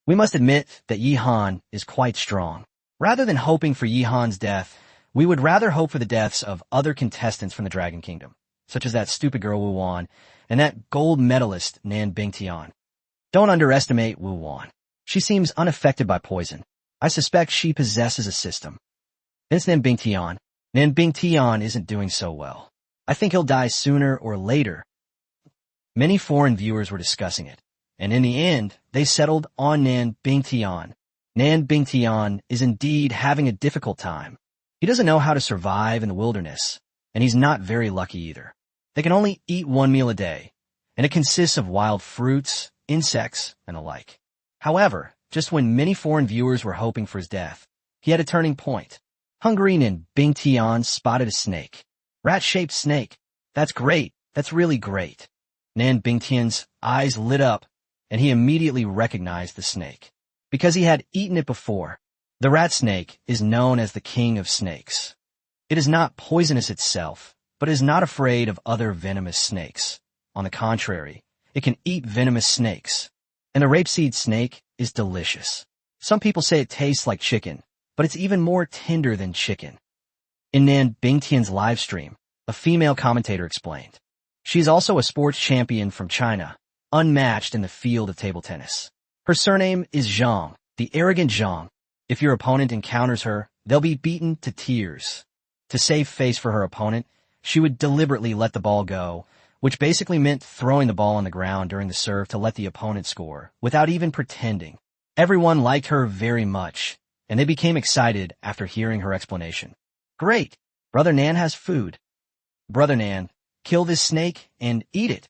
We must admit that Yihan is quite strong. Rather than hoping for Yihan's death, we would rather hope for the deaths of other contestants from the Dragon Kingdom, such as that stupid girl Wu Wan and that gold medalist Nan Bingtian. Don't underestimate Wu Wan. She seems unaffected by poison. I suspect she possesses a system. Then it's Nan Bingtian. Nan Bingtian isn't doing so well. I think he'll die sooner or later. Many foreign viewers were discussing it, and in the end, they settled on Nan Bingtian. Nan Bingtian is indeed having a difficult time. He doesn't know how to survive in the wilderness, and he's not very lucky either. They can only eat 1 meal a day, and it consists of wild fruits, insects, and the like. However, just when many foreign viewers were hoping for his death, he had a turning point. Hungry Nan Bingtian spotted a snake. Rat-shaped snake. That's great. That's really great. Nan Bingtian's eyes lit up, and he immediately recognized the snake, because he had eaten it before. The rat snake is known as the king of snakes. It is not poisonous itself, but is not afraid of other venomous snakes. On the contrary, it can eat venomous snakes. And the rapeseed snake is delicious. Some people say it tastes like chicken, but it's even more tender than chicken. In Nan Bingtian's live stream, a female commentator explained. She is also a sports champion from China, unmatched in the field of table tennis. Her surname is Zhang, the arrogant Zhang. If your opponent encounters her, they'll be beaten to tears. To save face for her opponent, she would deliberately let the ball go, which basically meant throwing the ball on the ground during the serve to let the opponent score, without even pretending. Everyone liked her very much, and they became excited after hearing her explanation. Great! Brother Nan has food. Brother Nan, kill this snake and eat it.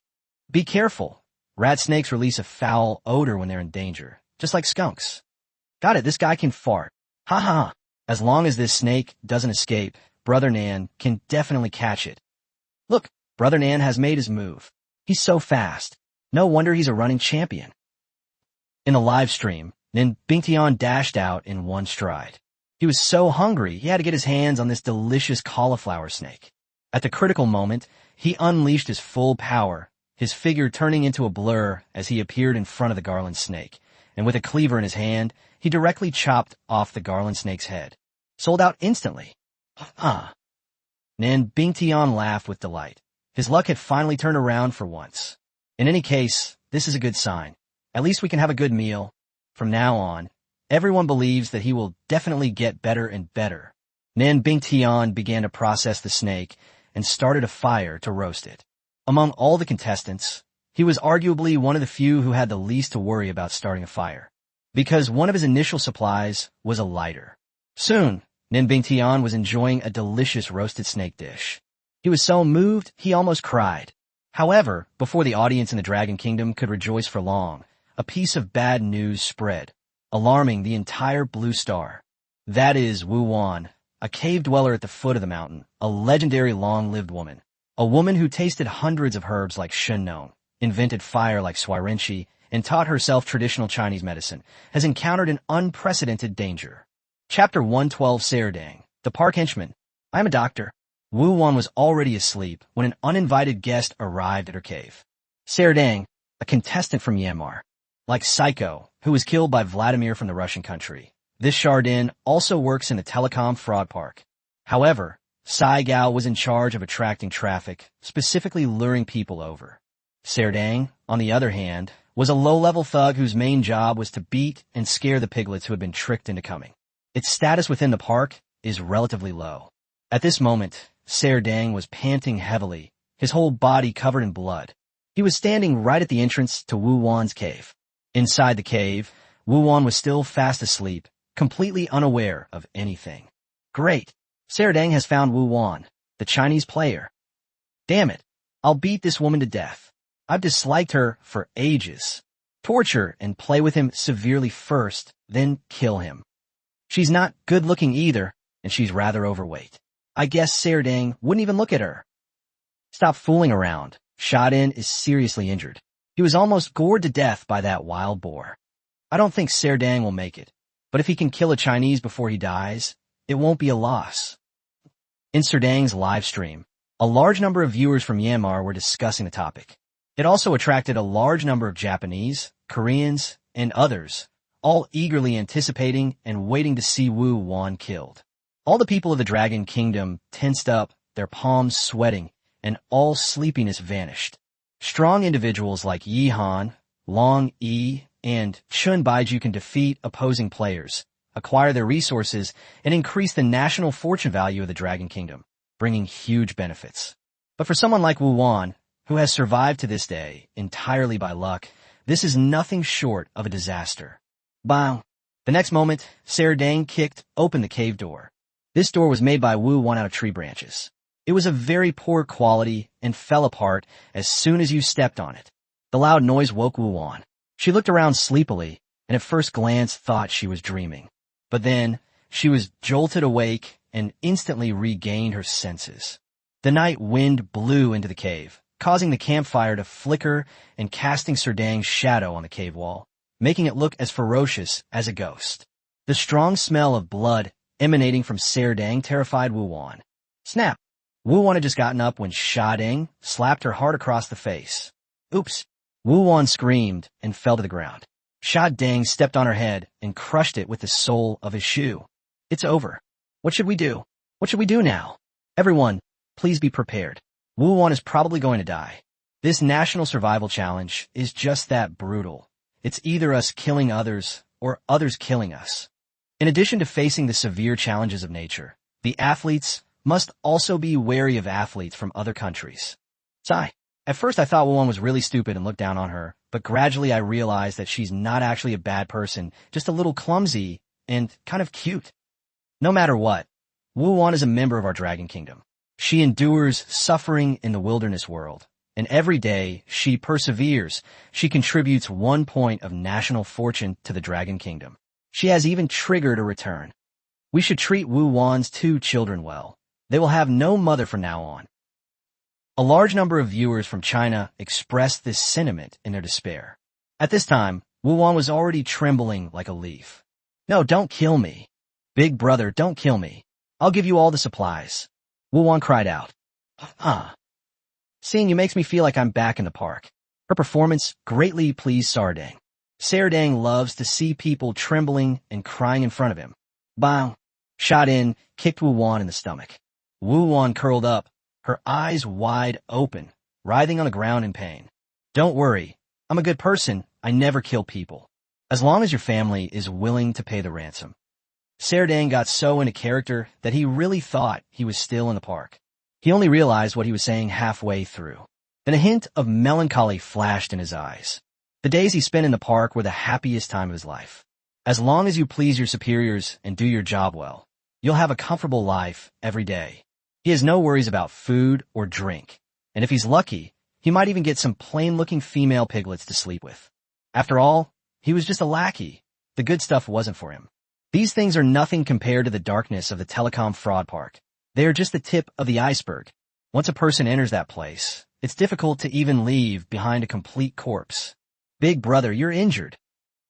Be careful. Rat snakes release a foul odor when they're in danger, just like skunks. Got it, this guy can fart. Ha ha. As long as this snake doesn't escape, Brother Nan can definitely catch it. Look, Brother Nan has made his move. He's so fast. No wonder he's a running champion. In the live stream, Nin Bingtian dashed out in one stride. He was so hungry, he had to get his hands on this delicious cauliflower snake. At the critical moment, he unleashed his full power, his figure turning into a blur as he appeared in front of the garland snake, and with a cleaver in his hand, he directly chopped off the garland snake's head. Sold out instantly. Nin Bingtian laughed with delight. His luck had finally turned around for once. In any case, this is a good sign. At least we can have a good meal. From now on, everyone believes that he will definitely get better and better. Nin Bingtian began to process the snake and started a fire to roast it. Among all the contestants, he was arguably one of the few who had the least to worry about starting a fire, because one of his initial supplies was a lighter. Soon, Nin Bingtian was enjoying a delicious roasted snake dish. He was so moved, he almost cried. However, before the audience in the Dragon Kingdom could rejoice for long, a piece of bad news spread, alarming the entire Blue Star. That is Wu Wan, a cave dweller at the foot of the mountain, a legendary long-lived woman. A woman who tasted hundreds of herbs like Shennon, invented fire like Swirenshi, and taught herself traditional Chinese medicine, has encountered an unprecedented danger. Chapter 112 Serdang, the Park Henchman. I am a doctor. Wu Wan was already asleep when an uninvited guest arrived at her cave. Serdang, a contestant from Myanmar. Like Psycho, who was killed by Vladimir from the Russian country. This Chardin also works in the telecom fraud park. However, Sai Gao was in charge of attracting traffic, specifically luring people over. Serdang, on the other hand, was a low-level thug whose main job was to beat and scare the piglets who had been tricked into coming. Its status within the park is relatively low. At this moment, Serdang was panting heavily, his whole body covered in blood. He was standing right at the entrance to Wu Wan's cave. Inside the cave, Wu Wan was still fast asleep, completely unaware of anything. Great! Serdang has found Wu Wan, the Chinese player. Damn it! I'll beat this woman to death. I've disliked her for ages. Torture and play with him severely first, then kill him. She's not good-looking either, and she's rather overweight. I guess Serdang wouldn't even look at her. Stop fooling around. Shadin is seriously injured. He was almost gored to death by that wild boar. I don't think Serdang will make it, but if he can kill a Chinese before he dies, it won't be a loss. In Serdang's live stream, a large number of viewers from Myanmar were discussing the topic. It also attracted a large number of Japanese, Koreans, and others, all eagerly anticipating and waiting to see Wu Wan killed. All the people of the Dragon Kingdom tensed up, their palms sweating, and all sleepiness vanished. Strong individuals like Yi Han, Long Yi, and Chun Baiju can defeat opposing players, acquire their resources, and increase the national fortune value of the Dragon Kingdom, bringing huge benefits. But for someone like Wu Wan, who has survived to this day entirely by luck, this is nothing short of a disaster. Bang! The next moment, Serdang kicked open the cave door. This door was made by Wu Wan out of tree branches. It was of very poor quality and fell apart as soon as you stepped on it. The loud noise woke Wu Wan. She looked around sleepily and at first glance thought she was dreaming. But then, she was jolted awake and instantly regained her senses. The night wind blew into the cave, causing the campfire to flicker and casting Serdang's shadow on the cave wall, making it look as ferocious as a ghost. The strong smell of blood emanating from Serdang terrified Wu Wan. Snap! Wu Wan had just gotten up when Shading slapped her hard across the face. Oops! Wu Wan screamed and fell to the ground. Shading stepped on her head and crushed it with the sole of his shoe. It's over. What should we do? What should we do now? Everyone, please be prepared. Wu Wan is probably going to die. This national survival challenge is just that brutal. It's either us killing others or others killing us. In addition to facing the severe challenges of nature, the athletes must also be wary of athletes from other countries. Sigh. At first I thought Wu was really stupid and looked down on her, but gradually I realized that she's not actually a bad person, just a little clumsy and kind of cute. No matter what, Wu is a member of our Dragon Kingdom. She endures suffering in the wilderness world, and every day she perseveres. She contributes 1 point of national fortune to the Dragon Kingdom. She has even triggered a return. We should treat Wu 2 children well. They will have no mother from now on. A large number of viewers from China expressed this sentiment in their despair. At this time, Wu was already trembling like a leaf. No, don't kill me. Big brother, don't kill me. I'll give you all the supplies. Wu cried out. Seeing you makes me feel like I'm back in the park. Her performance greatly pleased Sardang. Sardang loves to see people trembling and crying in front of him. Bang! Shot in, kicked Wu in the stomach. Wu curled up, her eyes wide open, writhing on the ground in pain. Don't worry, I'm a good person. I never kill people. As long as your family is willing to pay the ransom. Sardang got so into character that he really thought he was still in the park. He only realized what he was saying halfway through. Then a hint of melancholy flashed in his eyes. The days he spent in the park were the happiest time of his life. As long as you please your superiors and do your job well, you'll have a comfortable life every day. He has no worries about food or drink, and if he's lucky, he might even get some plain-looking female piglets to sleep with. After all, he was just a lackey. The good stuff wasn't for him. These things are nothing compared to the darkness of the telecom fraud park. They are just the tip of the iceberg. Once a person enters that place, it's difficult to even leave behind a complete corpse. Big brother, you're injured.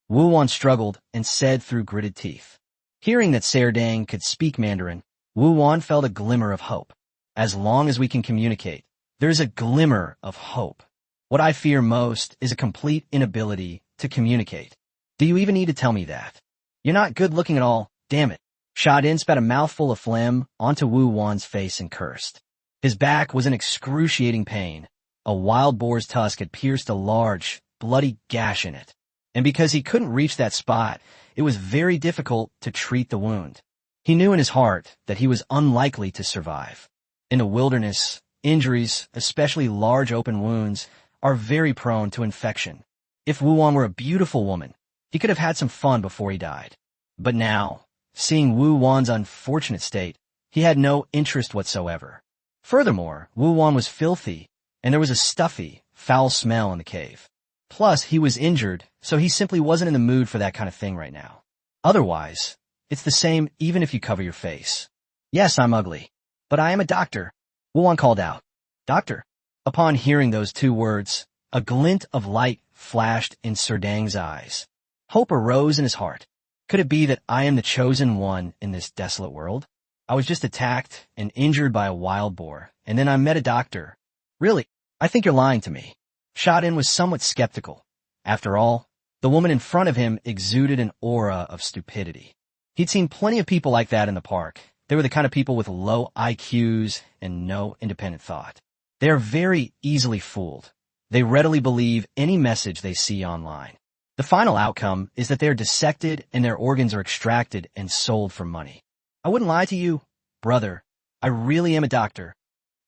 Wu struggled and said through gritted teeth. Hearing that Sardang could speak Mandarin, Wu felt a glimmer of hope. As long as we can communicate, there's a glimmer of hope. What I fear most is a complete inability to communicate. Do you even need to tell me that? You're not good looking at all, damn it. Shadin spat a mouthful of phlegm onto Wu face and cursed. His back was in excruciating pain. A wild boar's tusk had pierced a large, bloody gash in it. And because he couldn't reach that spot, it was very difficult to treat the wound. He knew in his heart that he was unlikely to survive. In the wilderness, injuries, especially large open wounds, are very prone to infection. If Wu were a beautiful woman, he could have had some fun before he died. But now, seeing Wu-Wan's unfortunate state, he had no interest whatsoever. Furthermore, Wu-Wan was filthy, and there was a stuffy, foul smell in the cave. Plus, he was injured, so he simply wasn't in the mood for that kind of thing right now. Otherwise, it's the same even if you cover your face. Yes, I'm ugly, but I am a doctor, Wu-Wan called out. Doctor? Upon hearing those two words, a glint of light flashed in Sardang's eyes. Hope arose in his heart. Could it be that I am the chosen one in this desolate world? I was just attacked and injured by a wild boar, and then I met a doctor. Really? I think you're lying to me. Shadin was somewhat skeptical. After all, the woman in front of him exuded an aura of stupidity. He'd seen plenty of people like that in the park. They were the kind of people with low IQs and no independent thought. They are very easily fooled. They readily believe any message they see online. The final outcome is that they are dissected and their organs are extracted and sold for money. I wouldn't lie to you, brother. I really am a doctor.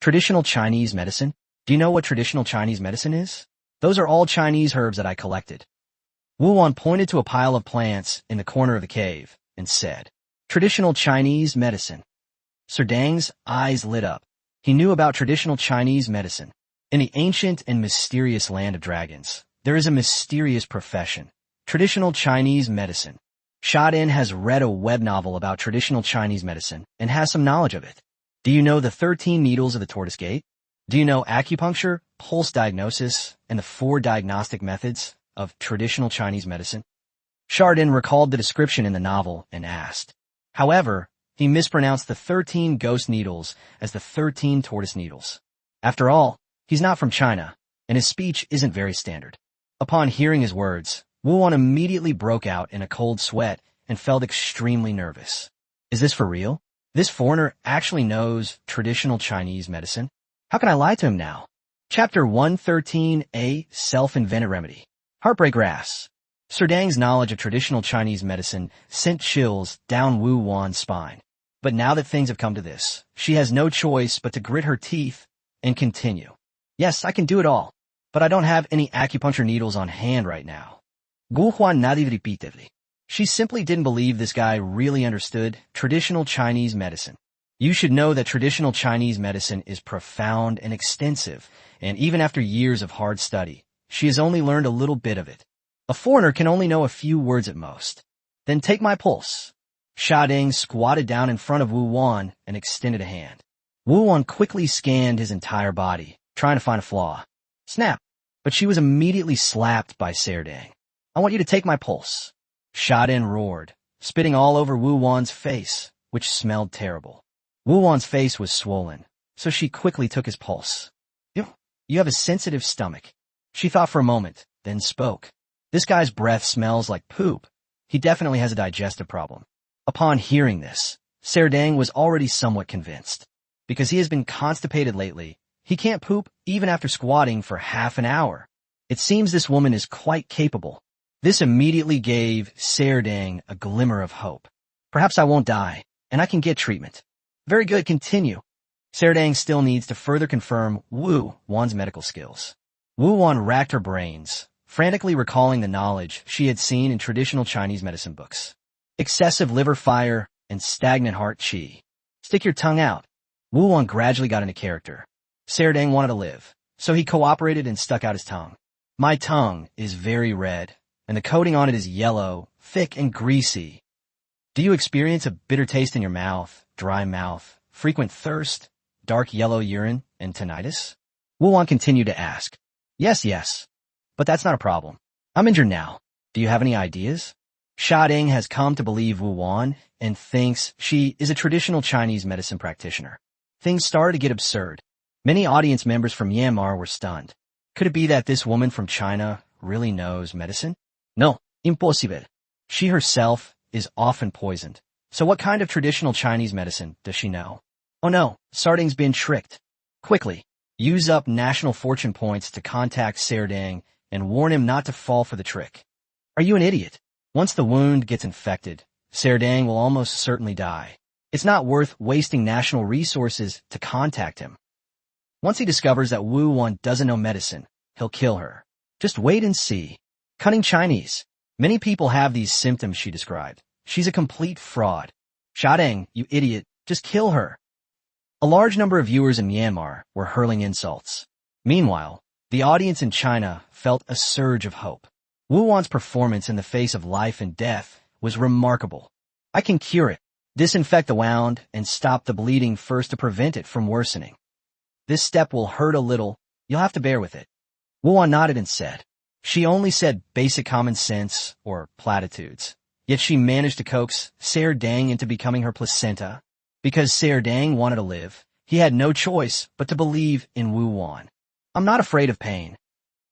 Traditional Chinese medicine? Do you know what traditional Chinese medicine is? Those are all Chinese herbs that I collected. Wu pointed to a pile of plants in the corner of the cave and said, Traditional Chinese medicine. Sardang's eyes lit up. He knew about traditional Chinese medicine. In the ancient and mysterious land of dragons, there is a mysterious profession, traditional Chinese medicine. Shadin has read a web novel about traditional Chinese medicine and has some knowledge of it. Do you know the 13 needles of the tortoise gate? Do you know acupuncture, pulse diagnosis, and the 4 diagnostic methods of traditional Chinese medicine? Shadin recalled the description in the novel and asked. However, he mispronounced the 13 ghost needles as the 13 tortoise needles. After all, he's not from China, and his speech isn't very standard. Upon hearing his words, Wu immediately broke out in a cold sweat and felt extremely nervous. Is this for real? This foreigner actually knows traditional Chinese medicine? How can I lie to him now? Chapter 113a, Self-Invented Remedy. Heartbreak Grass. Sardang's knowledge of traditional Chinese medicine sent chills down Wu-Wan's spine. But now that things have come to this, she has no choice but to grit her teeth and continue. Yes, I can do it all, but I don't have any acupuncture needles on hand right now. Guhuan nodded repeatedly. She simply didn't believe this guy really understood traditional Chinese medicine. You should know that traditional Chinese medicine is profound and extensive, and even after years of hard study, she has only learned a little bit of it. A foreigner can only know a few words at most. Then take my pulse. Sha Deng squatted down in front of Wu Wan and extended a hand. Wu Wan quickly scanned his entire body, trying to find a flaw. Snap! But she was immediately slapped by Deng. I want you to take my pulse. Sha Deng roared, spitting all over Wu Wan's face, which smelled terrible. Wu Wan's face was swollen, so she quickly took his pulse. You have a sensitive stomach. She thought for a moment, then spoke. This guy's breath smells like poop. He definitely has a digestive problem. Upon hearing this, Deng was already somewhat convinced. Because he has been constipated lately, he can't poop even after squatting for half an hour. It seems this woman is quite capable. This immediately gave Deng a glimmer of hope. Perhaps I won't die, and I can get treatment. Very good, continue. Deng still needs to further confirm Wu Wan's medical skills. Wu Wan racked her brains, frantically recalling the knowledge she had seen in traditional Chinese medicine books. Excessive liver fire and stagnant heart qi. Stick your tongue out. Wu Wan gradually got into character. Deng wanted to live, so he cooperated and stuck out his tongue. My tongue is very red, and the coating on it is yellow, thick and greasy. Do you experience a bitter taste in your mouth, dry mouth, frequent thirst, dark yellow urine, and tinnitus? Wu Wan continued to ask. Yes. But that's not a problem. I'm injured now. Do you have any ideas? Sha Deng has come to believe Wu Wan and thinks she is a traditional Chinese medicine practitioner. Things started to get absurd. Many audience members from Myanmar were stunned. Could it be that this woman from China really knows medicine? No, impossible. She herself is often poisoned. So what kind of traditional Chinese medicine does she know? Oh no, Deng's been tricked. Quickly, use up national fortune points to contact Deng and warn him not to fall for the trick. Are you an idiot? Once the wound gets infected, Deng will almost certainly die. It's not worth wasting national resources to contact him. Once he discovers that Wu Wan doesn't know medicine, he'll kill her. Just wait and see. Cunning Chinese. Many people have these symptoms she described. She's a complete fraud. Sha Deng, you idiot, just kill her. A large number of viewers in Myanmar were hurling insults. Meanwhile, the audience in China felt a surge of hope. Wu Wan's performance in the face of life and death was remarkable. I can cure it, disinfect the wound, and stop the bleeding first to prevent it from worsening. This step will hurt a little, you'll have to bear with it. Wu Wan nodded and said. She only said basic common sense or platitudes. Yet she managed to coax Deng into becoming her placenta. Because Deng wanted to live, he had no choice but to believe in Wu Wan. I'm not afraid of pain.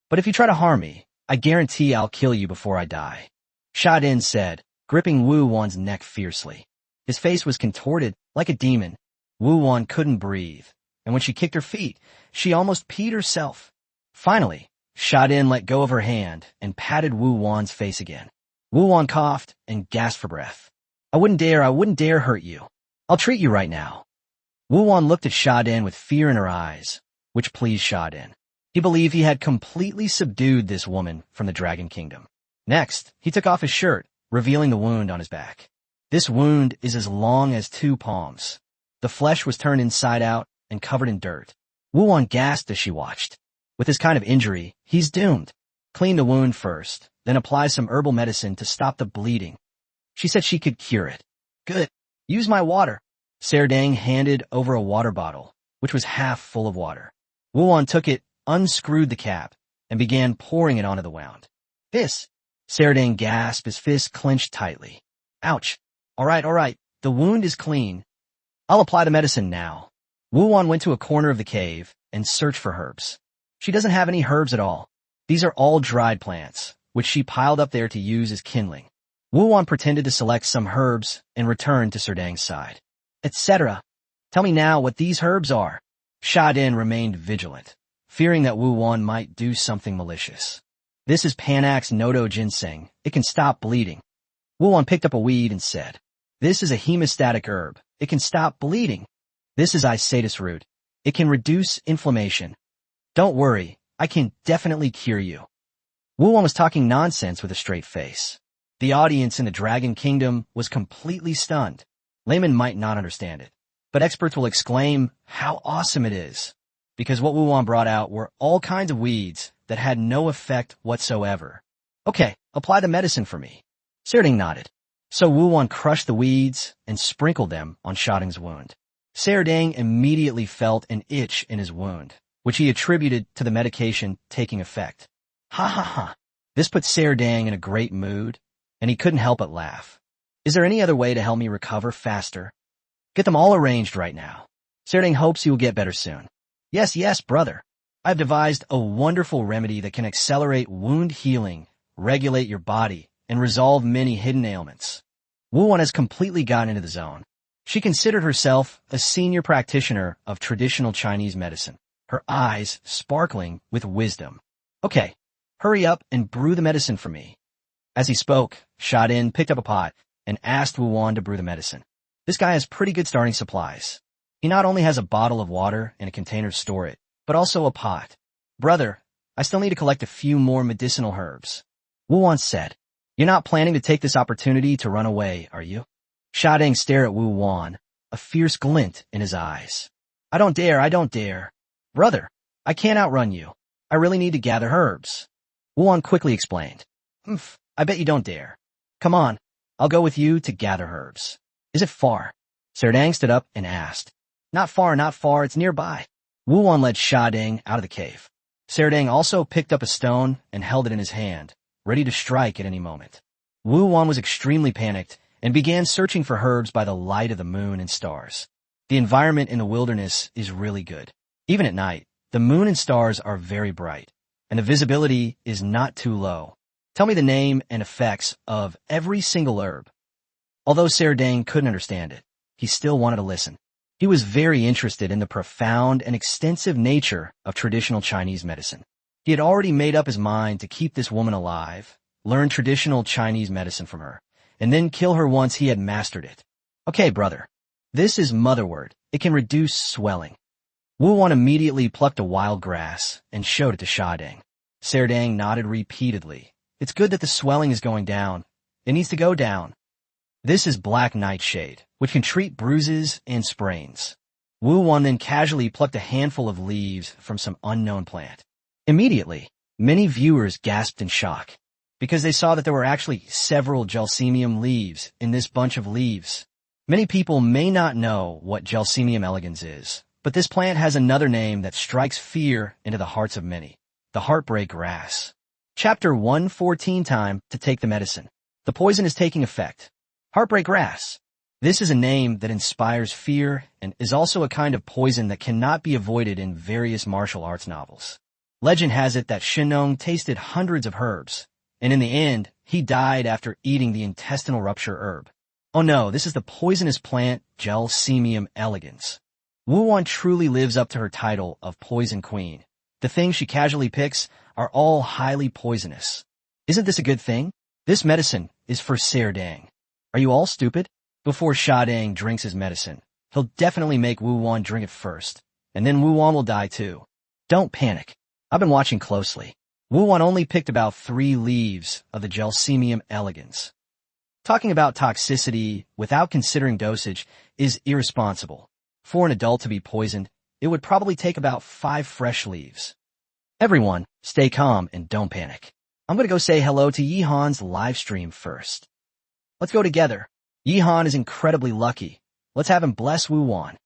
But if you try to harm me, I guarantee I'll kill you before I die. Sha Deng said, gripping Wu Wan's neck fiercely. His face was contorted like a demon. Wu Wan couldn't breathe, and when she kicked her feet, she almost peed herself. Finally, Sha Deng let go of her hand and patted Wu Wan's face again. Wu Wan coughed and gasped for breath. I wouldn't dare hurt you. I'll treat you right now. Wu Wan looked at Sha Deng with fear in her eyes, which pleased Sha Deng. He believed he had completely subdued this woman from the Dragon Kingdom. Next, he took off his shirt, revealing the wound on his back. This wound is as long as 2 palms. The flesh was turned inside out and covered in dirt. Wu Wan gasped as she watched. With this kind of injury, he's doomed. Clean the wound first, then apply some herbal medicine to stop the bleeding. She said she could cure it. Good. Use my water. Deng handed over a water bottle, which was half full of water. Wu Wan took it, unscrewed the cap, and began pouring it onto the wound. This. Deng gasped, his fist clenched tightly. Ouch. All right. The wound is clean. I'll apply the medicine now. Wu Wan went to a corner of the cave and searched for herbs. She doesn't have any herbs at all. These are all dried plants, which she piled up there to use as kindling. Wu Wan pretended to select some herbs and returned to Deng's side. Etc. Tell me now what these herbs are. Sha Deng remained vigilant, fearing that Wu Wan might do something malicious. This is Panax Nodo Ginseng. It can stop bleeding. Wu Wan picked up a weed and said, This is a hemostatic herb. It can stop bleeding. This is isatis root. It can reduce inflammation. Don't worry, I can definitely cure you. Wu-Wan was talking nonsense with a straight face. The audience in the Dragon Kingdom was completely stunned. Laymen might not understand it, but experts will exclaim how awesome it is, because what Wu-Wan brought out were all kinds of weeds that had no effect whatsoever. Okay, apply the medicine for me. Serding nodded. So Wu-Wan crushed the weeds and sprinkled them on Shading's wound. Serding immediately felt an itch in his wound, which he attributed to the medication taking effect. Ha ha ha. This put Serding in a great mood, and he couldn't help but laugh. Is there any other way to help me recover faster? Get them all arranged right now. Serding hopes he will get better soon. Yes, brother. I've devised a wonderful remedy that can accelerate wound healing, regulate your body, and resolve many hidden ailments. Wu-Wan has completely gotten into the zone. She considered herself a senior practitioner of traditional Chinese medicine, her eyes sparkling with wisdom. Okay, hurry up and brew the medicine for me. As he spoke, Shadin picked up a pot and asked Wu-Wan to brew the medicine. This guy has pretty good starting supplies. He not only has a bottle of water and a container to store it, but also a pot. Brother, I still need to collect a few more medicinal herbs. Wu-Wan said. You're not planning to take this opportunity to run away, are you? Shading stared at Wu-Wan, a fierce glint in his eyes. I don't dare. Brother, I can't outrun you. I really need to gather herbs. Wu-Wan quickly explained. I bet you don't dare. Come on, I'll go with you to gather herbs. Is it far? Serdang stood up and asked. Not far, it's nearby. Wu-Wan led Shading out of the cave. Serdang also picked up a stone and held it in his hand, ready to strike at any moment. Wu-Wan was extremely panicked and began searching for herbs by the light of the moon and stars. The environment in the wilderness is really good. Even at night, the moon and stars are very bright, and the visibility is not too low. Tell me the name and effects of every single herb. Although Serdang couldn't understand it, he still wanted to listen. He was very interested in the profound and extensive nature of traditional Chinese medicine. He had already made up his mind to keep this woman alive, learn traditional Chinese medicine from her, and then kill her once he had mastered it. Okay, brother. This is motherwort. It can reduce swelling. Wu-Wan immediately plucked a wild grass and showed it to Shading. Serdang nodded repeatedly. It's good that the swelling is going down. It needs to go down. This is black nightshade, which can treat bruises and sprains. Wu-Wan then casually plucked a handful of leaves from some unknown plant. Immediately, many viewers gasped in shock, because they saw that there were actually several gelsemium leaves in this bunch of leaves. Many people may not know what Gelsemium elegans is, but this plant has another name that strikes fear into the hearts of many, the heartbreak grass. Chapter 114 Time to take the medicine. The poison is taking effect. Heartbreak grass. This is a name that inspires fear and is also a kind of poison that cannot be avoided in various martial arts novels. Legend has it that Shenong tasted hundreds of herbs, and in the end, he died after eating the intestinal rupture herb. Oh no, this is the poisonous plant Gelsemium elegans. Wu-Wan truly lives up to her title of Poison Queen. The things she casually picks are all highly poisonous. Isn't this a good thing? This medicine is for Serdang. Are you all stupid? Before Shading drinks his medicine, he'll definitely make Wu-Wan drink it first, and then Wu-Wan will die too. Don't panic. I've been watching closely. Wu-Wan only picked about 3 leaves of the Gelsemium elegans. Talking about toxicity without considering dosage is irresponsible. For an adult to be poisoned, it would probably take about 5 fresh leaves. Everyone, stay calm and don't panic. I'm gonna go say hello to Yihan's live stream first. Let's go together. Yihan is incredibly lucky. Let's have him bless Wu-Wan.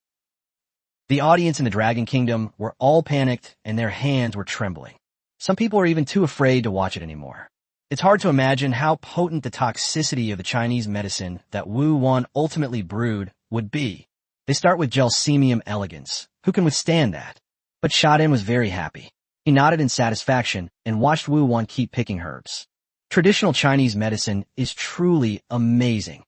The audience in the Dragon Kingdom were all panicked and their hands were trembling. Some people are even too afraid to watch it anymore. It's hard to imagine how potent the toxicity of the Chinese medicine that Wu-Wan ultimately brewed would be. They start with Gelsemium elegans. Who can withstand that? But Shadin was very happy. He nodded in satisfaction and watched Wu-Wan keep picking herbs. Traditional Chinese medicine is truly amazing.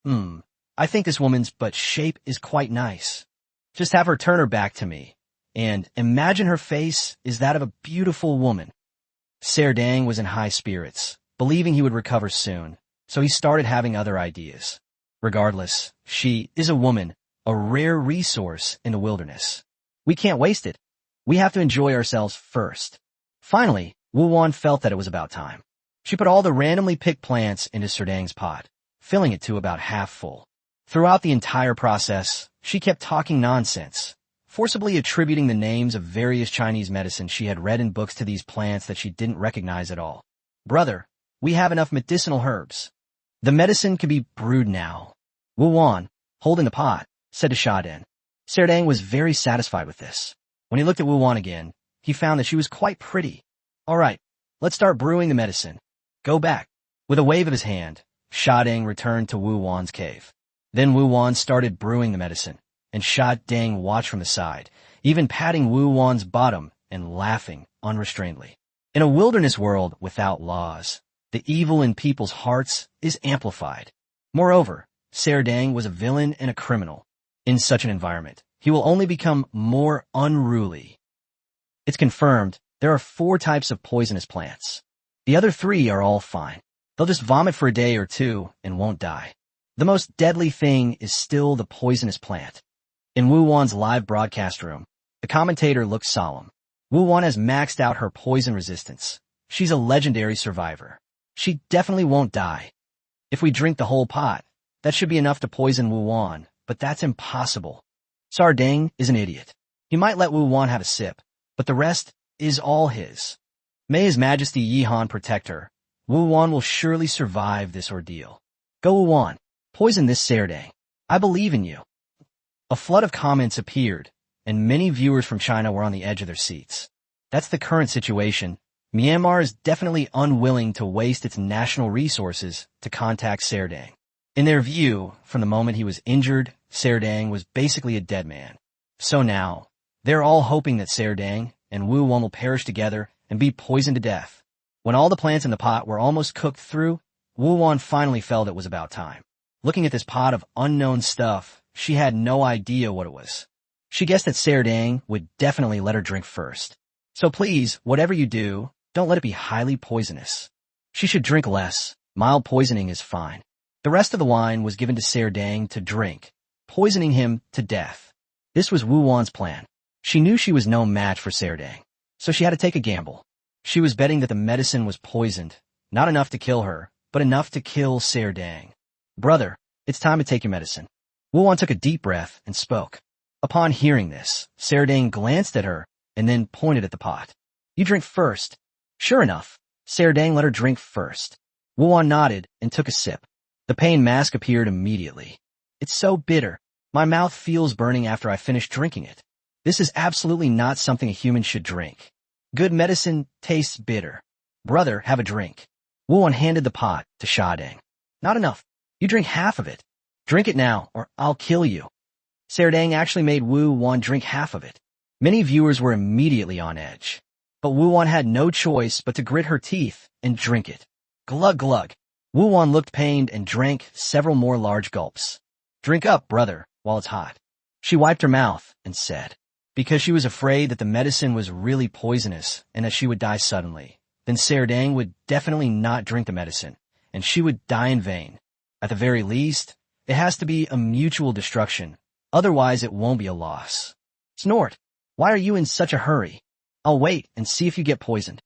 I think this woman's butt shape is quite nice. Just have her turn her back to me, and imagine her face is that of a beautiful woman. Serdang was in high spirits, believing he would recover soon, so he started having other ideas. Regardless, she is a woman, a rare resource in the wilderness. We can't waste it. We have to enjoy ourselves first. Finally, Wu felt that it was about time. She put all the randomly picked plants into Serdang's pot, filling it to about half full. Throughout the entire process, she kept talking nonsense, forcibly attributing the names of various Chinese medicines she had read in books to these plants that she didn't recognize at all. Brother, we have enough medicinal herbs. The medicine can be brewed now. Wu, holding the pot, said to Sha-Ding. Serdang was very satisfied with this. When he looked at Wu again, he found that she was quite pretty. All right, let's start brewing the medicine. Go back. With a wave of his hand, Sha-Ding returned to Wu cave. Then Wu started brewing the medicine, and Sha-Ding watched from the side, even patting Wu's bottom and laughing unrestrainedly. In a wilderness world without laws, the evil in people's hearts is amplified. Moreover, Serdang was a villain and a criminal. In such an environment, he will only become more unruly. It's confirmed there are 4 types of poisonous plants. The other 3 are all fine. They'll just vomit for a day or 2 and won't die. The most deadly thing is still the poisonous plant. In Wu's live broadcast room, the commentator looked solemn. Wu has maxed out her poison resistance. She's a legendary survivor. She definitely won't die. If we drink the whole pot, that should be enough to poison Wu, but that's impossible. Serdang is an idiot. He might let Wu have a sip, but the rest is all his. May His Majesty Yihan protect her. Wu will surely survive this ordeal. Go Wu, poison this Serdang. I believe in you. A flood of comments appeared, and many viewers from China were on the edge of their seats. That's the current situation. Myanmar is definitely unwilling to waste its national resources to contact Serdang. In their view, from the moment he was injured, Serdang was basically a dead man. So now, they're all hoping that Serdang and Wu will perish together and be poisoned to death. When all the plants in the pot were almost cooked through, Wu finally felt it was about time. Looking at this pot of unknown stuff, she had no idea what it was. She guessed that Serdang would definitely let her drink first. So please, whatever you do, don't let it be highly poisonous. She should drink less. Mild poisoning is fine. The rest of the wine was given to Serdang to drink, poisoning him to death. This was Wu's plan. She knew she was no match for Serdang, so she had to take a gamble. She was betting that the medicine was poisoned, not enough to kill her, but enough to kill Serdang. Brother, it's time to take your medicine. Wu took a deep breath and spoke. Upon hearing this, Serdang glanced at her and then pointed at the pot. You drink first. Sure enough, Serdang let her drink first. Wu nodded and took a sip. The pain mask appeared immediately. It's so bitter. My mouth feels burning after I finish drinking it. This is absolutely not something a human should drink. Good medicine tastes bitter. Brother, have a drink. Wu handed the pot to Sha-Ding. Not enough. You drink half of it. Drink it now, or I'll kill you. Serdang actually made Wu drink half of it. Many viewers were immediately on edge. But Wu had no choice but to grit her teeth and drink it. Glug glug. Wu looked pained and drank several more large gulps. Drink up, brother, while it's hot. She wiped her mouth and said, because she was afraid that the medicine was really poisonous and that she would die suddenly, then Serdang would definitely not drink the medicine, and she would die in vain. At the very least, it has to be a mutual destruction, otherwise it won't be a loss. Snort, why are you in such a hurry? I'll wait and see if you get poisoned.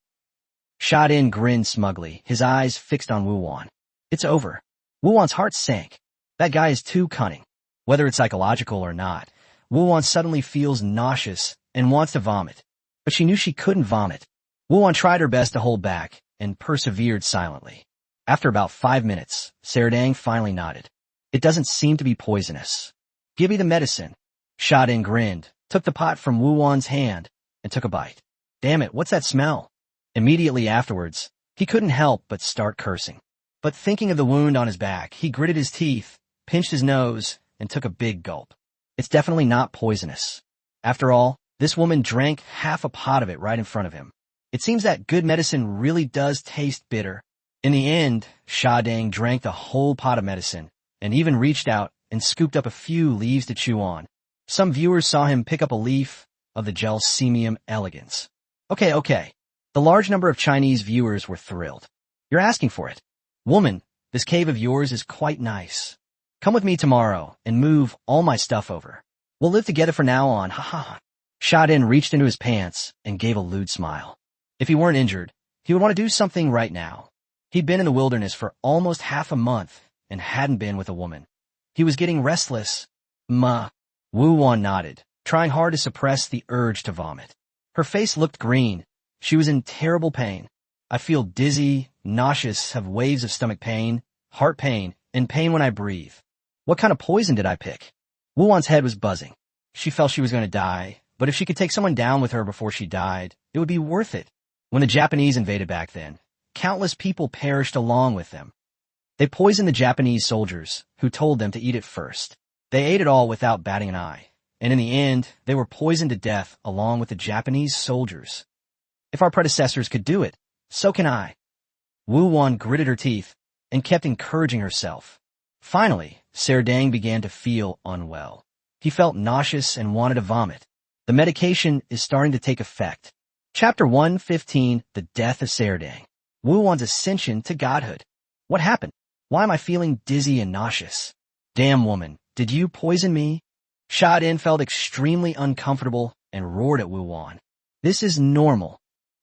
Sha-Ding grinned smugly, his eyes fixed on Wu. It's over. Wu's heart sank. That guy is too cunning. Whether it's psychological or not, Wu suddenly feels nauseous and wants to vomit. But she knew she couldn't vomit. Wu tried her best to hold back and persevered silently. After about 5 minutes, Serdang finally nodded. It doesn't seem to be poisonous. Give me the medicine. Sha-Ding grinned, took the pot from Wu's hand, and took a bite. Damn it, what's that smell? Immediately afterwards, he couldn't help but start cursing. But thinking of the wound on his back, he gritted his teeth, pinched his nose, and took a big gulp. It's definitely not poisonous. After all, this woman drank half a pot of it right in front of him. It seems that good medicine really does taste bitter. In the end, Sha-Ding drank the whole pot of medicine, and even reached out and scooped up a few leaves to chew on. Some viewers saw him pick up a leaf of the Gelsemium elegans. Okay. The large number of Chinese viewers were thrilled. You're asking for it. Woman, this cave of yours is quite nice. Come with me tomorrow and move all my stuff over. We'll live together from now on, haha. Sha-din reached into his pants and gave a lewd smile. If he weren't injured, he would want to do something right now. He'd been in the wilderness for almost half a month and hadn't been with a woman. He was getting restless. Wu Wan nodded, trying hard to suppress the urge to vomit. Her face looked green. She was in terrible pain. I feel dizzy, nauseous, have waves of stomach pain, heart pain, and pain when I breathe. What kind of poison did I pick? Wu Wan's head was buzzing. She felt she was going to die, but if she could take someone down with her before she died, it would be worth it. When the Japanese invaded back then, countless people perished along with them. They poisoned the Japanese soldiers, who told them to eat it first. They ate it all without batting an eye, and in the end, they were poisoned to death along with the Japanese soldiers. If our predecessors could do it, so can I. Wu Wan gritted her teeth and kept encouraging herself. Finally, Serdang began to feel unwell. He felt nauseous and wanted to vomit. The medication is starting to take effect. Chapter 115, The Death of Serdang. Wu Wan's ascension to godhood. What happened? Why am I feeling dizzy and nauseous? Damn woman, did you poison me? Sha-din felt extremely uncomfortable and roared at Wu Wan. This is normal.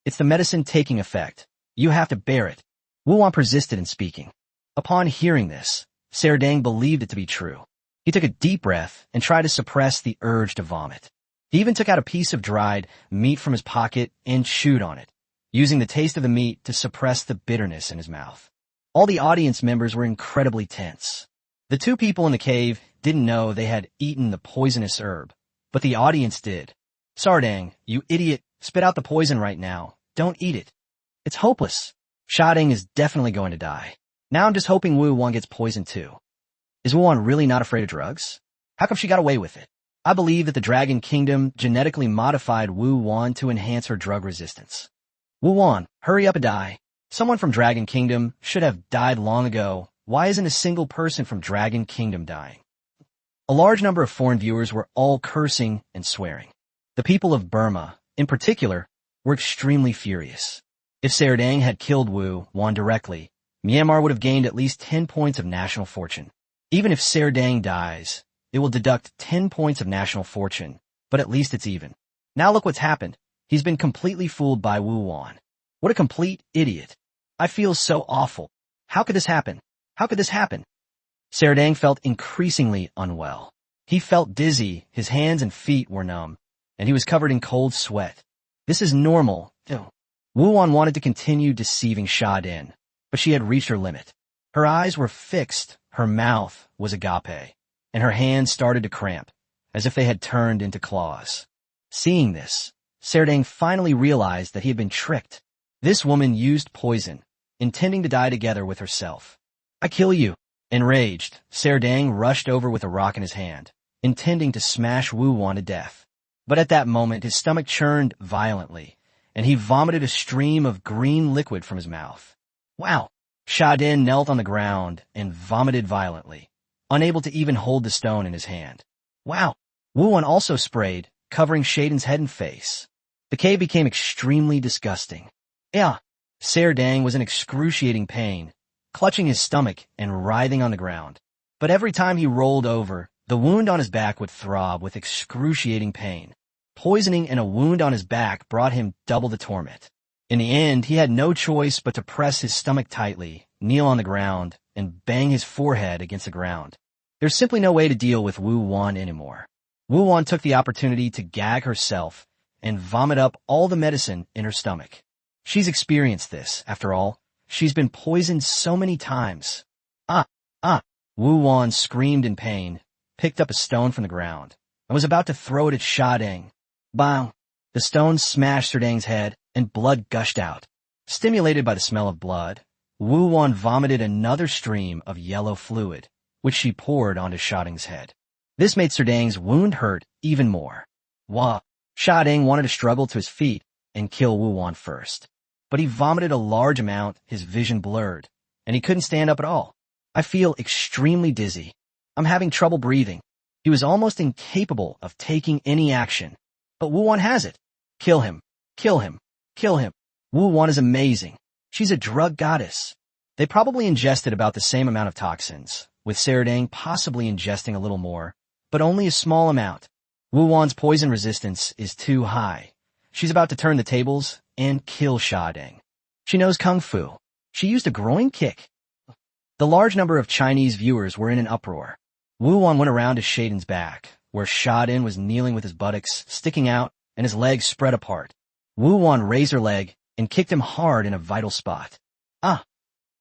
It's the medicine taking effect. You have to bear it. Wu Wan persisted in speaking. Upon hearing this, Serdang believed it to be true. He took a deep breath and tried to suppress the urge to vomit. He even took out a piece of dried meat from his pocket and chewed on it, using the taste of the meat to suppress the bitterness in his mouth. All the audience members were incredibly tense. The two people in the cave didn't know they had eaten the poisonous herb, but the audience did. Serdang, you idiot, spit out the poison right now. Don't eat it. It's hopeless. Sha-din is definitely going to die. Now I'm just hoping Wu Wan gets poisoned too. Is Wu Wan really not afraid of drugs? How come she got away with it? I believe that the Dragon Kingdom genetically modified Wu Wan to enhance her drug resistance. Wu Wan, hurry up and die. Someone from Dragon Kingdom should have died long ago. Why isn't a single person from Dragon Kingdom dying? A large number of foreign viewers were all cursing and swearing. The people of Burma, in particular, were extremely furious. If Serdang had killed Wu Wan directly, Myanmar would have gained at least 10 points of national fortune. Even if Serdang dies, it will deduct 10 points of national fortune, but at least it's even. Now look what's happened. He's been completely fooled by Wu Wan. What a complete idiot. I feel so awful. How could this happen? How could this happen? Serdang felt increasingly unwell. He felt dizzy, his hands and feet were numb, and he was covered in cold sweat. This is normal. Wu Wan wanted to continue deceiving Sha-din, but she had reached her limit. Her eyes were fixed, her mouth was agape, and her hands started to cramp, as if they had turned into claws. Seeing this, Serdang finally realized that he had been tricked. This woman used poison, intending to die together with herself. I kill you. Enraged, Serdang rushed over with a rock in his hand, intending to smash Wu Wan to death. But at that moment, his stomach churned violently, and he vomited a stream of green liquid from his mouth. Wow! Sha-din knelt on the ground and vomited violently, unable to even hold the stone in his hand. Wow! Wu Wan also sprayed, covering Sha-din's head and face. The cave became extremely disgusting. Yeah! Serdang was in excruciating pain, clutching his stomach and writhing on the ground. But every time he rolled over, the wound on his back would throb with excruciating pain. Poisoning and a wound on his back brought him double the torment. In the end, he had no choice but to press his stomach tightly, kneel on the ground, and bang his forehead against the ground. There's simply no way to deal with Wu Wan anymore. Wu Wan took the opportunity to gag herself and vomit up all the medicine in her stomach. She's experienced this, after all. She's been poisoned so many times. Wu Wan screamed in pain, picked up a stone from the ground, and was about to throw it at Sha-din. Bang! The stone smashed Serdang's head, and blood gushed out. Stimulated by the smell of blood, Wu Wan vomited another stream of yellow fluid, which she poured onto Sha-din's head. This made Serdang's wound hurt even more. Sha-din wanted to struggle to his feet and kill Wu Wan first. But he vomited a large amount, his vision blurred, and he couldn't stand up at all. I feel extremely dizzy. I'm having trouble breathing. He was almost incapable of taking any action. But Wu Wan has it. Kill him. Kill him. Kill him. Wu Wan is amazing. She's a drug goddess. They probably ingested about the same amount of toxins, with Serdang possibly ingesting a little more, but only a small amount. Wu Wan's poison resistance is too high. She's about to turn the tables and kill Serdang. She knows Kung Fu. She used a groin kick. The large number of Chinese viewers were in an uproar. Wu Wan went around to Shaden's back, where Serdang was kneeling with his buttocks sticking out and his legs spread apart. Wu Wan raised her leg and kicked him hard in a vital spot. Ah!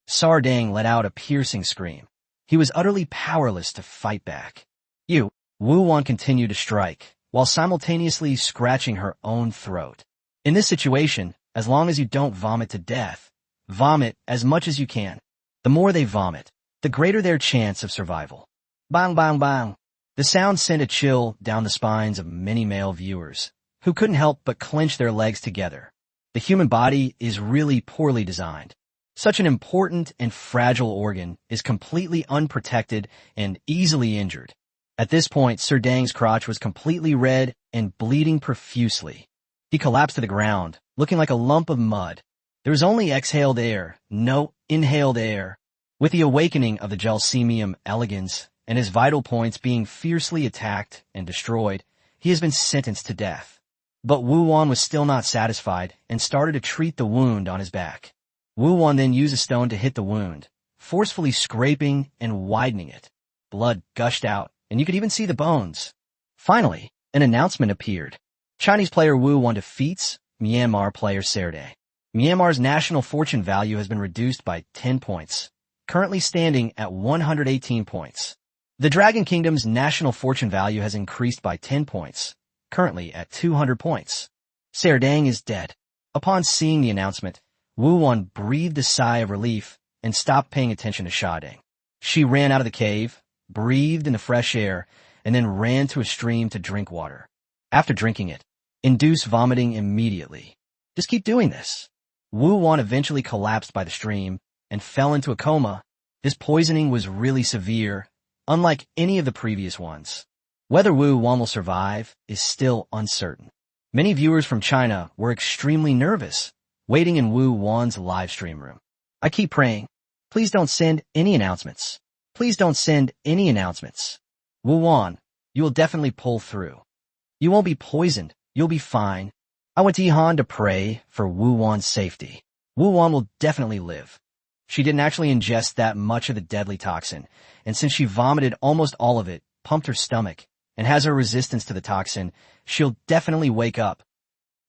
Serdang let out a piercing scream. He was utterly powerless to fight back. Wu Wan continued to strike, while simultaneously scratching her own throat. In this situation, as long as you don't vomit to death, vomit as much as you can. The more they vomit, the greater their chance of survival. Bang, bang, bang. The sound sent a chill down the spines of many male viewers, who couldn't help but clench their legs together. The human body is really poorly designed. Such an important and fragile organ is completely unprotected and easily injured. At this point, Serdang's crotch was completely red and bleeding profusely. He collapsed to the ground, looking like a lump of mud. There was only exhaled air, no inhaled air. With the awakening of the Gelsemium elegans and his vital points being fiercely attacked and destroyed, he has been sentenced to death. But Wu Wan was still not satisfied and started to treat the wound on his back. Wu Wan then used a stone to hit the wound, forcefully scraping and widening it. Blood gushed out, and you could even see the bones. Finally, an announcement appeared. Chinese player Wu Wan defeats Myanmar player Serdang. Myanmar's national fortune value has been reduced by 10 points, currently standing at 118 points. The Dragon Kingdom's national fortune value has increased by 10 points, currently at 200 points. Serdang is dead. Upon seeing the announcement, Wu Wan breathed a sigh of relief and stopped paying attention to Serdang. She ran out of the cave, breathed in the fresh air, and then ran to a stream to drink water. After drinking it, induce vomiting immediately. Just keep doing this. Wu Wan eventually collapsed by the stream and fell into a coma. This poisoning was really severe, unlike any of the previous ones. Whether Wu Wan will survive is still uncertain. Many viewers from China were extremely nervous, waiting in Wu Wan's live stream room. I keep praying, please don't send any announcements. Please don't send any announcements. Wu Wan, you will definitely pull through. You won't be poisoned. You'll be fine. I went to Yihan to pray for Wu Wan's safety. Wu Wan will definitely live. She didn't actually ingest that much of the deadly toxin, and since she vomited almost all of it, pumped her stomach, and has her resistance to the toxin, she'll definitely wake up.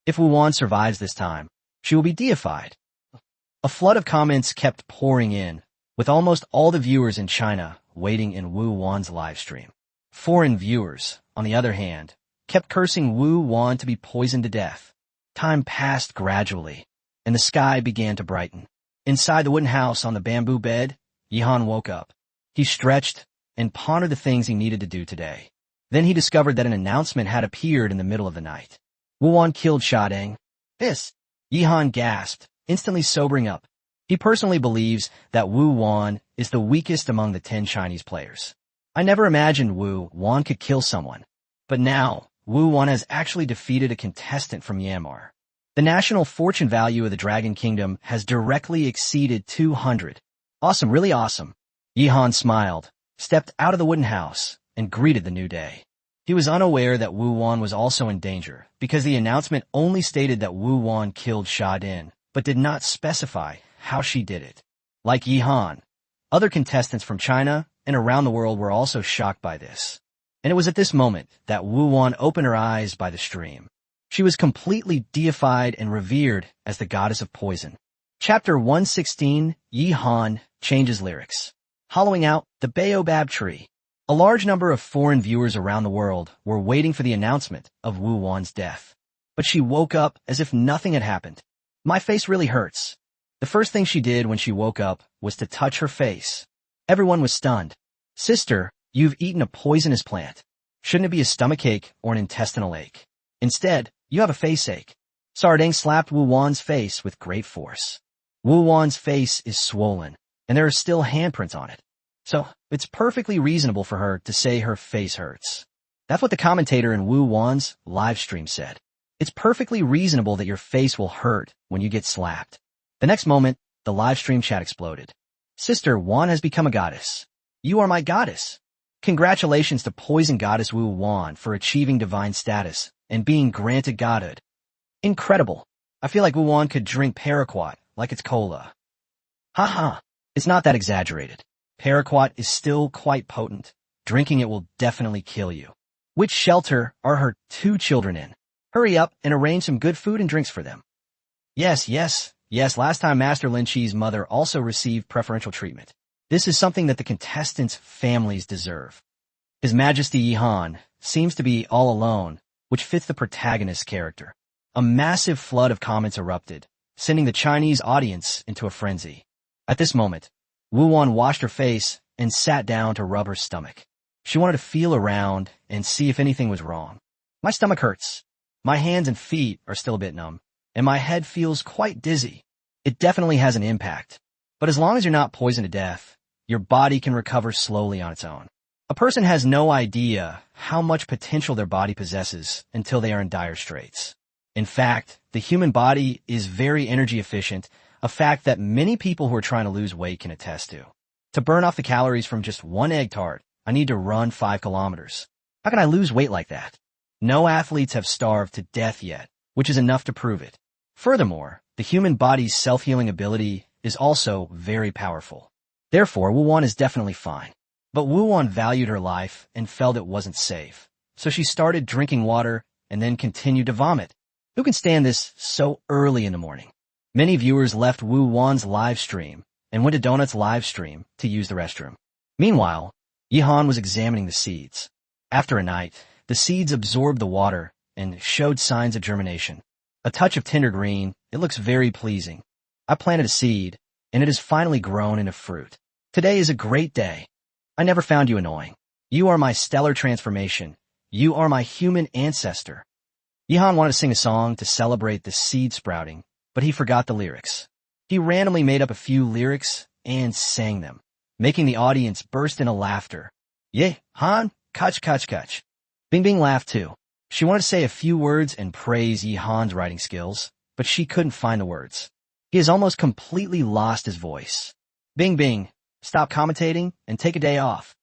If Wu Wan survives this time, she will be deified. A flood of comments kept pouring in, with almost all the viewers in China waiting in Wu Wan's live stream. Foreign viewers, on the other hand, kept cursing Wu Wan to be poisoned to death. Time passed gradually, and the sky began to brighten. Inside the wooden house on the bamboo bed, Yihan woke up. He stretched and pondered the things he needed to do today. Then he discovered that an announcement had appeared in the middle of the night. Wu Wan killed Serdang. This, Yihan gasped, instantly sobering up. He personally believes that Wu Wan is the weakest among the 10 Chinese players. I never imagined Wu Wan could kill someone. But now, Wu Wan has actually defeated a contestant from Myanmar. The national fortune value of the Dragon Kingdom has directly exceeded 200. Awesome, really awesome. Yihan smiled, stepped out of the wooden house, and greeted the new day. He was unaware that Wu Wan was also in danger, because the announcement only stated that Wu Wan killed Serdang, but did not specify how she did it. Like Yihan, other contestants from China and around the world were also shocked by this. And it was at this moment that Wu Wan opened her eyes by the stream. She was completely deified and revered as the goddess of poison. Chapter 116, Yihan changes lyrics. Hollowing out the baobab tree. A large number of foreign viewers around the world were waiting for the announcement of Wu Wan's death. But she woke up as if nothing had happened. My face really hurts. The first thing she did when she woke up was to touch her face. Everyone was stunned. Sister, you've eaten a poisonous plant. Shouldn't it be a stomachache or an intestinal ache? Instead, you have a face ache. Serdang slapped Wu Wan's face with great force. Wu Wan's face is swollen, and there are still handprints on it. So, it's perfectly reasonable for her to say her face hurts. That's what the commentator in Wu Wan's live stream said. It's perfectly reasonable that your face will hurt when you get slapped. The next moment, the live stream chat exploded. Sister Wan has become a goddess. You are my goddess. Congratulations to poison goddess Wu Wan for achieving divine status and being granted godhood. Incredible. I feel like Wu Wan could drink paraquat like it's cola. Haha, it's not that exaggerated. Paraquat is still quite potent. Drinking it will definitely kill you. Which shelter are her 2 children in? Hurry up and arrange some good food and drinks for them. Yes, last time Master Lin Chi's mother also received preferential treatment. This is something that the contestants' families deserve. His Majesty Yihan seems to be all alone, which fits the protagonist's character. A massive flood of comments erupted, sending the Chinese audience into a frenzy. At this moment, Wu Wan washed her face and sat down to rub her stomach. She wanted to feel around and see if anything was wrong. My stomach hurts. My hands and feet are still a bit numb, and my head feels quite dizzy. It definitely has an impact. But as long as you're not poisoned to death, your body can recover slowly on its own. A person has no idea how much potential their body possesses until they are in dire straits. In fact, the human body is very energy efficient, a fact that many people who are trying to lose weight can attest to. To burn off the calories from just one egg tart, I need to run 5 kilometers. How can I lose weight like that? No athletes have starved to death yet, which is enough to prove it. Furthermore, the human body's self-healing ability is also very powerful. Therefore, Wu Wan is definitely fine. But Wu Wan valued her life and felt it wasn't safe. So she started drinking water and then continued to vomit. Who can stand this so early in the morning? Many viewers left Wu Wan's live stream and went to Donut's live stream to use the restroom. Meanwhile, Yihan was examining the seeds. After a night, the seeds absorbed the water and showed signs of germination. A touch of tender green, it looks very pleasing. I planted a seed, and it has finally grown into fruit. Today is a great day. I never found you annoying. You are my stellar transformation. You are my human ancestor. Yihan wanted to sing a song to celebrate the seed sprouting, but he forgot the lyrics. He randomly made up a few lyrics and sang them, making the audience burst into laughter. Yeh, Han, kach. Bing Bing laughed too. She wanted to say a few words and praise Yihan's writing skills, but she couldn't find the words. He has almost completely lost his voice. Bing Bing, stop commentating and take a day off.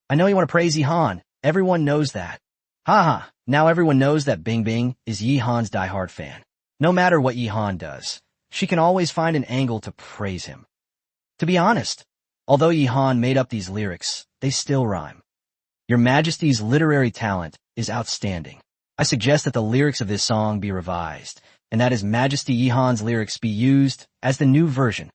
I know you want to praise Yihan. Everyone knows that. Haha, now everyone knows that Bing Bing is Yihan's diehard fan. No matter what Yihan does, she can always find an angle to praise him. To be honest, although Yihan made up these lyrics, they still rhyme. Your Majesty's literary talent is outstanding. I suggest that the lyrics of this song be revised, and that His Majesty Yihan's lyrics be used as the new version.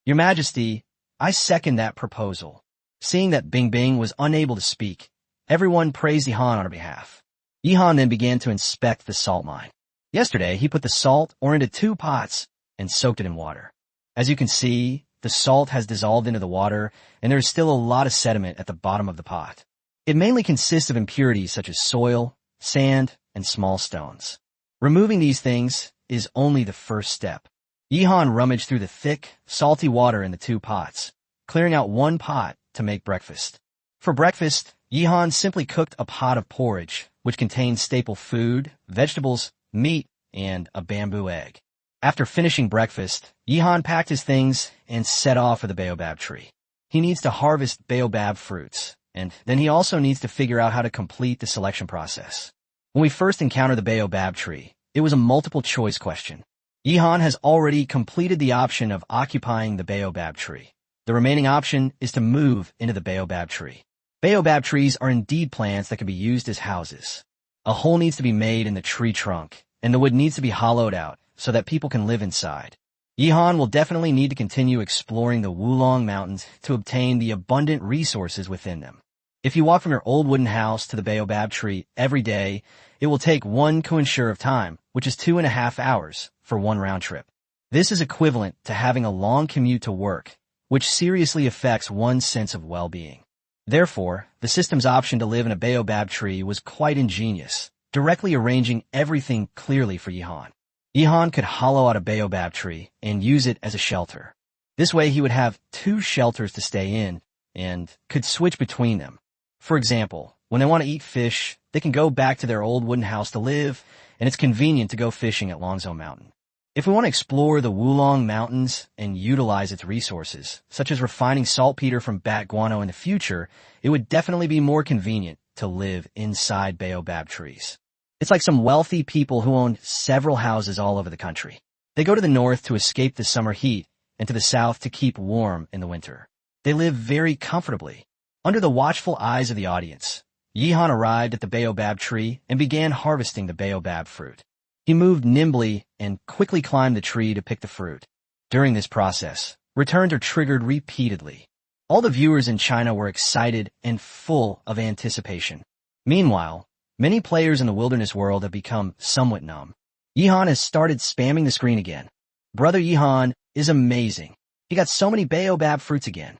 Your Majesty, I second that proposal. Seeing that Bing Bing was unable to speak, everyone praised Yihan on her behalf. Yihan then began to inspect the salt mine. Yesterday, he put the salt ore into 2 pots and soaked it in water. As you can see, the salt has dissolved into the water, and there is still a lot of sediment at the bottom of the pot. It mainly consists of impurities such as soil, sand, and small stones. Removing these things is only the first step. Yihan rummaged through the thick, salty water in the 2 pots, clearing out 1 pot to make breakfast. For breakfast, Yihan simply cooked a pot of porridge, which contained staple food, vegetables, meat, and a bamboo egg. After finishing breakfast, Yihan packed his things and set off for the baobab tree. He needs to harvest baobab fruits, and then he also needs to figure out how to complete the selection process. When we first encountered the baobab tree, it was a multiple-choice question. Yihan has already completed the option of occupying the baobab tree. The remaining option is to move into the baobab tree. Baobab trees are indeed plants that can be used as houses. A hole needs to be made in the tree trunk, and the wood needs to be hollowed out so that people can live inside. Yihan will definitely need to continue exploring the Wulong Mountains to obtain the abundant resources within them. If you walk from your old wooden house to the baobab tree every day, it will take 1 coinsure of time, which is 2.5 hours, for 1 round trip. This is equivalent to having a long commute to work, which seriously affects one's sense of well-being. Therefore, the system's option to live in a baobab tree was quite ingenious, directly arranging everything clearly for Yihan. Yihan could hollow out a baobab tree and use it as a shelter. This way he would have 2 shelters to stay in and could switch between them. For example, when they want to eat fish, they can go back to their old wooden house to live, and it's convenient to go fishing at Longzhou Mountain. If we want to explore the Wulong Mountains and utilize its resources, such as refining saltpeter from bat guano in the future, it would definitely be more convenient to live inside baobab trees. It's like some wealthy people who own several houses all over the country. They go to the north to escape the summer heat and to the south to keep warm in the winter. They live very comfortably. Under the watchful eyes of the audience, Yihan arrived at the baobab tree and began harvesting the baobab fruit. He moved nimbly and quickly climbed the tree to pick the fruit. During this process, returns are triggered repeatedly. All the viewers in China were excited and full of anticipation. Meanwhile, many players in the wilderness world have become somewhat numb. Yihan has started spamming the screen again. Brother Yihan is amazing. He got so many baobab fruits again.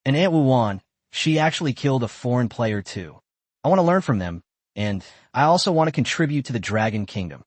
And Aunt Wuwan, she actually killed a foreign player too. I want to learn from them, and I also want to contribute to the Dragon Kingdom.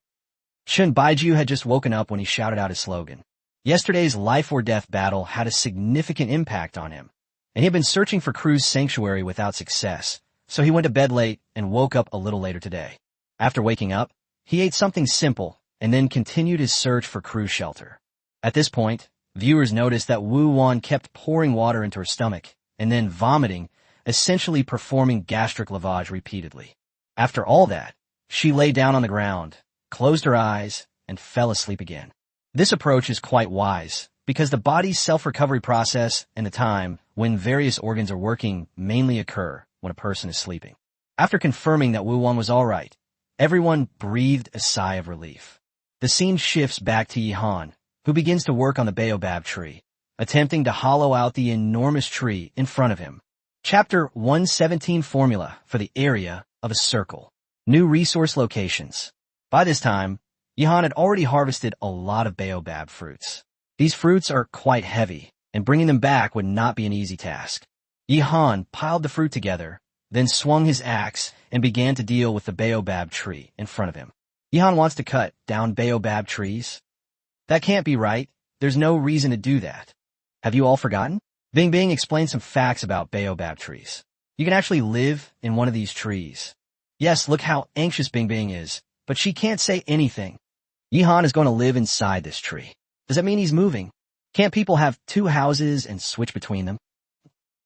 Chen Baiju had just woken up when he shouted out his slogan. Yesterday's life-or-death battle had a significant impact on him, and he had been searching for Crew's sanctuary without success, so he went to bed late and woke up a little later today. After waking up, he ate something simple and then continued his search for Crew's shelter. At this point, viewers noticed that Wu Wan kept pouring water into her stomach and then vomiting, essentially performing gastric lavage repeatedly. After all that, she lay down on the ground, closed her eyes, and fell asleep again. This approach is quite wise, because the body's self-recovery process and the time when various organs are working mainly occur when a person is sleeping. After confirming that Wu Wan was alright, everyone breathed a sigh of relief. The scene shifts back to Yihan, who begins to work on the baobab tree, attempting to hollow out the enormous tree in front of him. Chapter 117 Formula for the area of a circle. New resource locations. By this time, Yihan had already harvested a lot of baobab fruits. These fruits are quite heavy, and bringing them back would not be an easy task. Yihan piled the fruit together, then swung his axe and began to deal with the baobab tree in front of him. Yihan wants to cut down baobab trees? That can't be right. There's no reason to do that. Have you all forgotten? Bing Bing explained some facts about baobab trees. You can actually live in one of these trees. Yes, look how anxious Bing Bing is, but she can't say anything. Yihan is going to live inside this tree. Does that mean he's moving? Can't people have two houses and switch between them?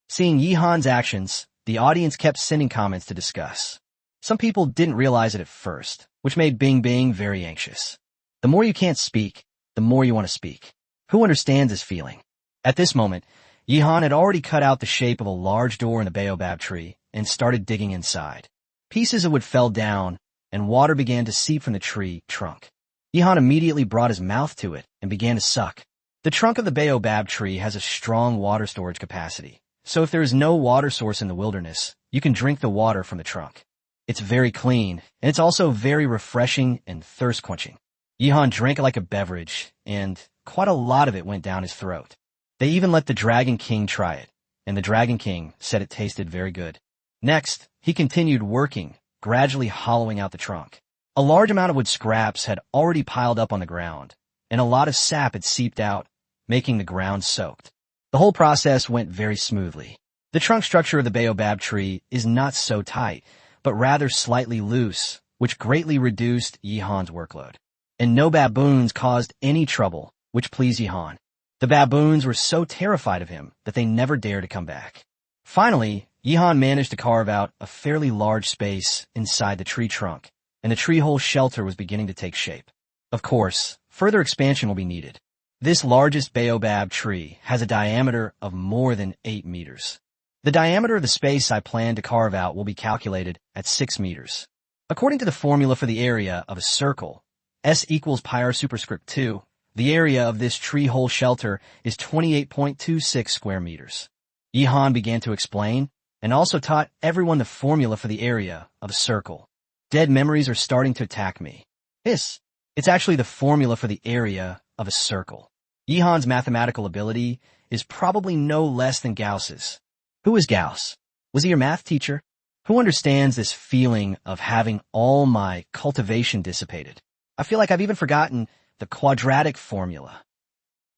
Seeing Yihan's actions, the audience kept sending comments to discuss. Some people didn't realize it at first, which made Bing Bing very anxious. The more you can't speak, the more you want to speak. Who understands this feeling? At this moment, Yihan had already cut out the shape of a large door in the baobab tree and started digging inside. Pieces of wood fell down, and water began to seep from the tree trunk. Yihan immediately brought his mouth to it and began to suck. The trunk of the baobab tree has a strong water storage capacity, so if there is no water source in the wilderness, you can drink the water from the trunk. It's very clean, and it's also very refreshing and thirst-quenching. Yihan drank it like a beverage, and quite a lot of it went down his throat. They even let the Dragon King try it, and the Dragon King said it tasted very good. Next, he continued working, gradually hollowing out the trunk. A large amount of wood scraps had already piled up on the ground, and a lot of sap had seeped out, making the ground soaked. The whole process went very smoothly. The trunk structure of the baobab tree is not so tight, but rather slightly loose, which greatly reduced Yihan's workload. And no baboons caused any trouble, which pleased Yihan. The baboons were so terrified of him that they never dared to come back. Finally, Yihan managed to carve out a fairly large space inside the tree trunk, and the tree hole shelter was beginning to take shape. Of course, further expansion will be needed. This largest baobab tree has a diameter of more than 8 meters. The diameter of the space I plan to carve out will be calculated at 6 meters. According to the formula for the area of a circle, S equals pi r superscript 2, the area of this tree hole shelter is 28.26 square meters. Yihan began to explain, and also taught everyone the formula for the area of a circle. Dead memories are starting to attack me. It's actually the formula for the area of a circle. Yihan's mathematical ability is probably no less than Gauss's. Who is Gauss? Was he your math teacher? Who understands this feeling of having all my cultivation dissipated? I feel like I've even forgotten the quadratic formula.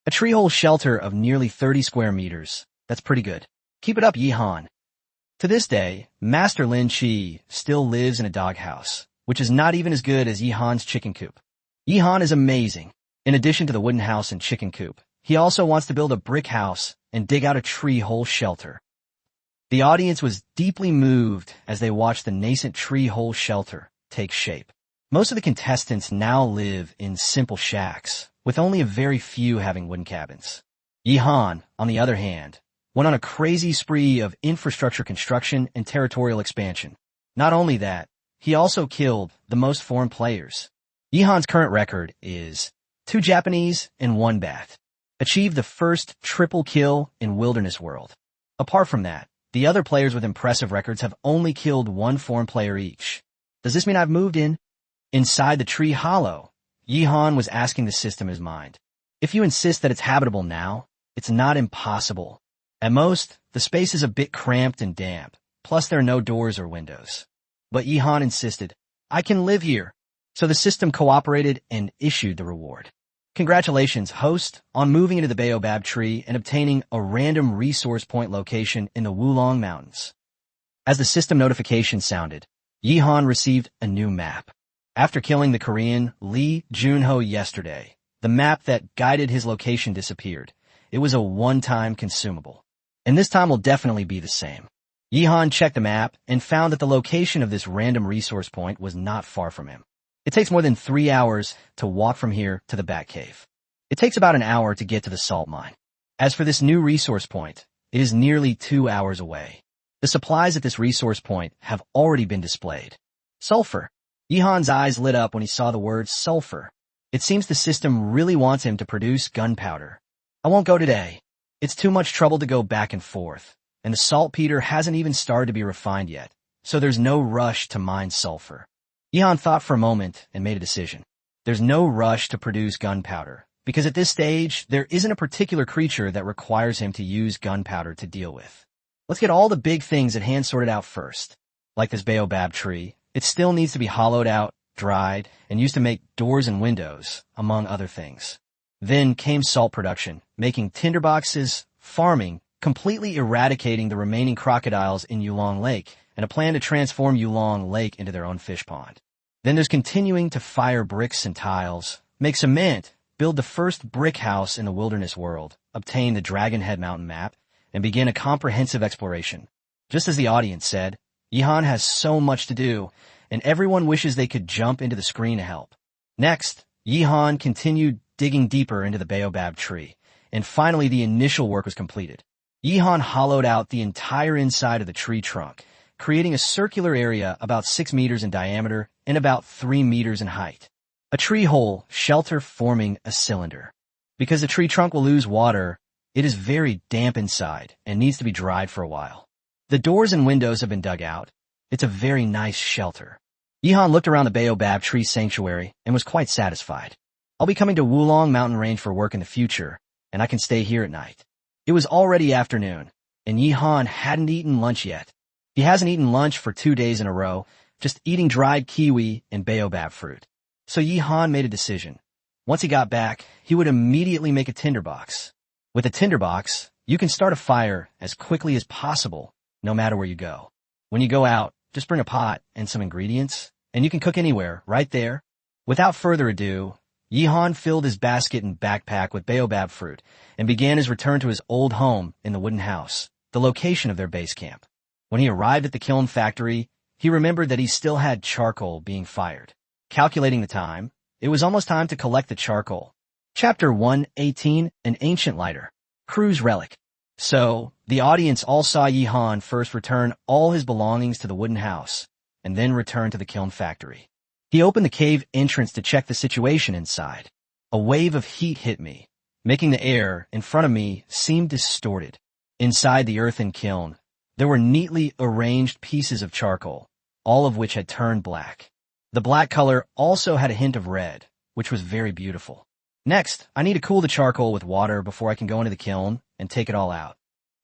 A tree hole shelter of nearly 30 square meters. That's pretty good. Keep it up, Yihan. To this day, Master Lin Chi still lives in a doghouse, which is not even as good as Yihan's chicken coop. Yihan is amazing. In addition to the wooden house and chicken coop, he also wants to build a brick house and dig out a tree hole shelter. The audience was deeply moved as they watched the nascent tree hole shelter take shape. Most of the contestants now live in simple shacks, with only a very few having wooden cabins. Yihan, on the other hand, went on a crazy spree of infrastructure construction and territorial expansion. Not only that, he also killed the most foreign players. Yihan's current record is 2 Japanese and 1 Bath. Achieved the first triple kill in Wilderness World. Apart from that, the other players with impressive records have only killed 1 foreign player each. Does this mean I've moved in? Inside the tree hollow, Yihan was asking the system his mind. If you insist that it's habitable now, it's not impossible. At most, the space is a bit cramped and damp, plus there are no doors or windows. But Yihan insisted, I can live here. So the system cooperated and issued the reward. Congratulations, host, on moving into the baobab tree and obtaining a random resource point location in the Wulong Mountains. As the system notification sounded, Yihan received a new map. After killing the Korean Lee Junho yesterday, the map that guided his location disappeared. It was a one-time consumable. And this time will definitely be the same. Yihan checked the map and found that the location of this random resource point was not far from him. It takes more than 3 hours to walk from here to the Bat Cave. It takes about an hour to get to the salt mine. As for this new resource point, it is nearly 2 hours away. The supplies at this resource point have already been displayed. Sulfur. Yihan's eyes lit up when he saw the word sulfur. It seems the system really wants him to produce gunpowder. I won't go today. It's too much trouble to go back and forth, and the saltpeter hasn't even started to be refined yet, so there's no rush to mine sulfur. Yihan thought for a moment and made a decision. There's no rush to produce gunpowder, because at this stage, there isn't a particular creature that requires him to use gunpowder to deal with. Let's get all the big things at hand sorted out first. Like this baobab tree, it still needs to be hollowed out, dried, and used to make doors and windows, among other things. Then came salt production, making tinderboxes, farming, completely eradicating the remaining crocodiles in Yulong Lake, and a plan to transform Yulong Lake into their own fish pond. Then there's continuing to fire bricks and tiles, make cement, build the first brick house in the wilderness world, obtain the Dragon Head Mountain map, and begin a comprehensive exploration. Just as the audience said, Yihan has so much to do, and everyone wishes they could jump into the screen to help. Next, Yihan continued digging deeper into the baobab tree, and finally the initial work was completed. Yihan hollowed out the entire inside of the tree trunk, creating a circular area about 6 meters in diameter and about 3 meters in height. A tree hole shelter forming a cylinder. Because the tree trunk will lose water, it is very damp inside and needs to be dried for a while. The doors and windows have been dug out. It's a very nice shelter. Yihan looked around the baobab tree sanctuary and was quite satisfied. I'll be coming to Wulong Mountain Range for work in the future, and I can stay here at night. It was already afternoon, and Yihan hadn't eaten lunch yet. He hasn't eaten lunch for 2 days in a row, just eating dried kiwi and baobab fruit. So Yihan made a decision. Once he got back, he would immediately make a tinderbox. With a tinderbox, you can start a fire as quickly as possible, no matter where you go. When you go out, just bring a pot and some ingredients, and you can cook anywhere, right there. Without further ado, Yihan filled his basket and backpack with baobab fruit and began his return to his old home in the wooden house, the location of their base camp. When he arrived at the kiln factory, he remembered that he still had charcoal being fired. Calculating the time, it was almost time to collect the charcoal. Chapter 118, An Ancient Lighter. Crew's Relic. So, the audience all saw Yihan first return all his belongings to the wooden house, and then return to the kiln factory. He opened the cave entrance to check the situation inside. A wave of heat hit me, making the air in front of me seem distorted. Inside the earthen kiln, there were neatly arranged pieces of charcoal, all of which had turned black. The black color also had a hint of red, which was very beautiful. Next, I need to cool the charcoal with water before I can go into the kiln and take it all out.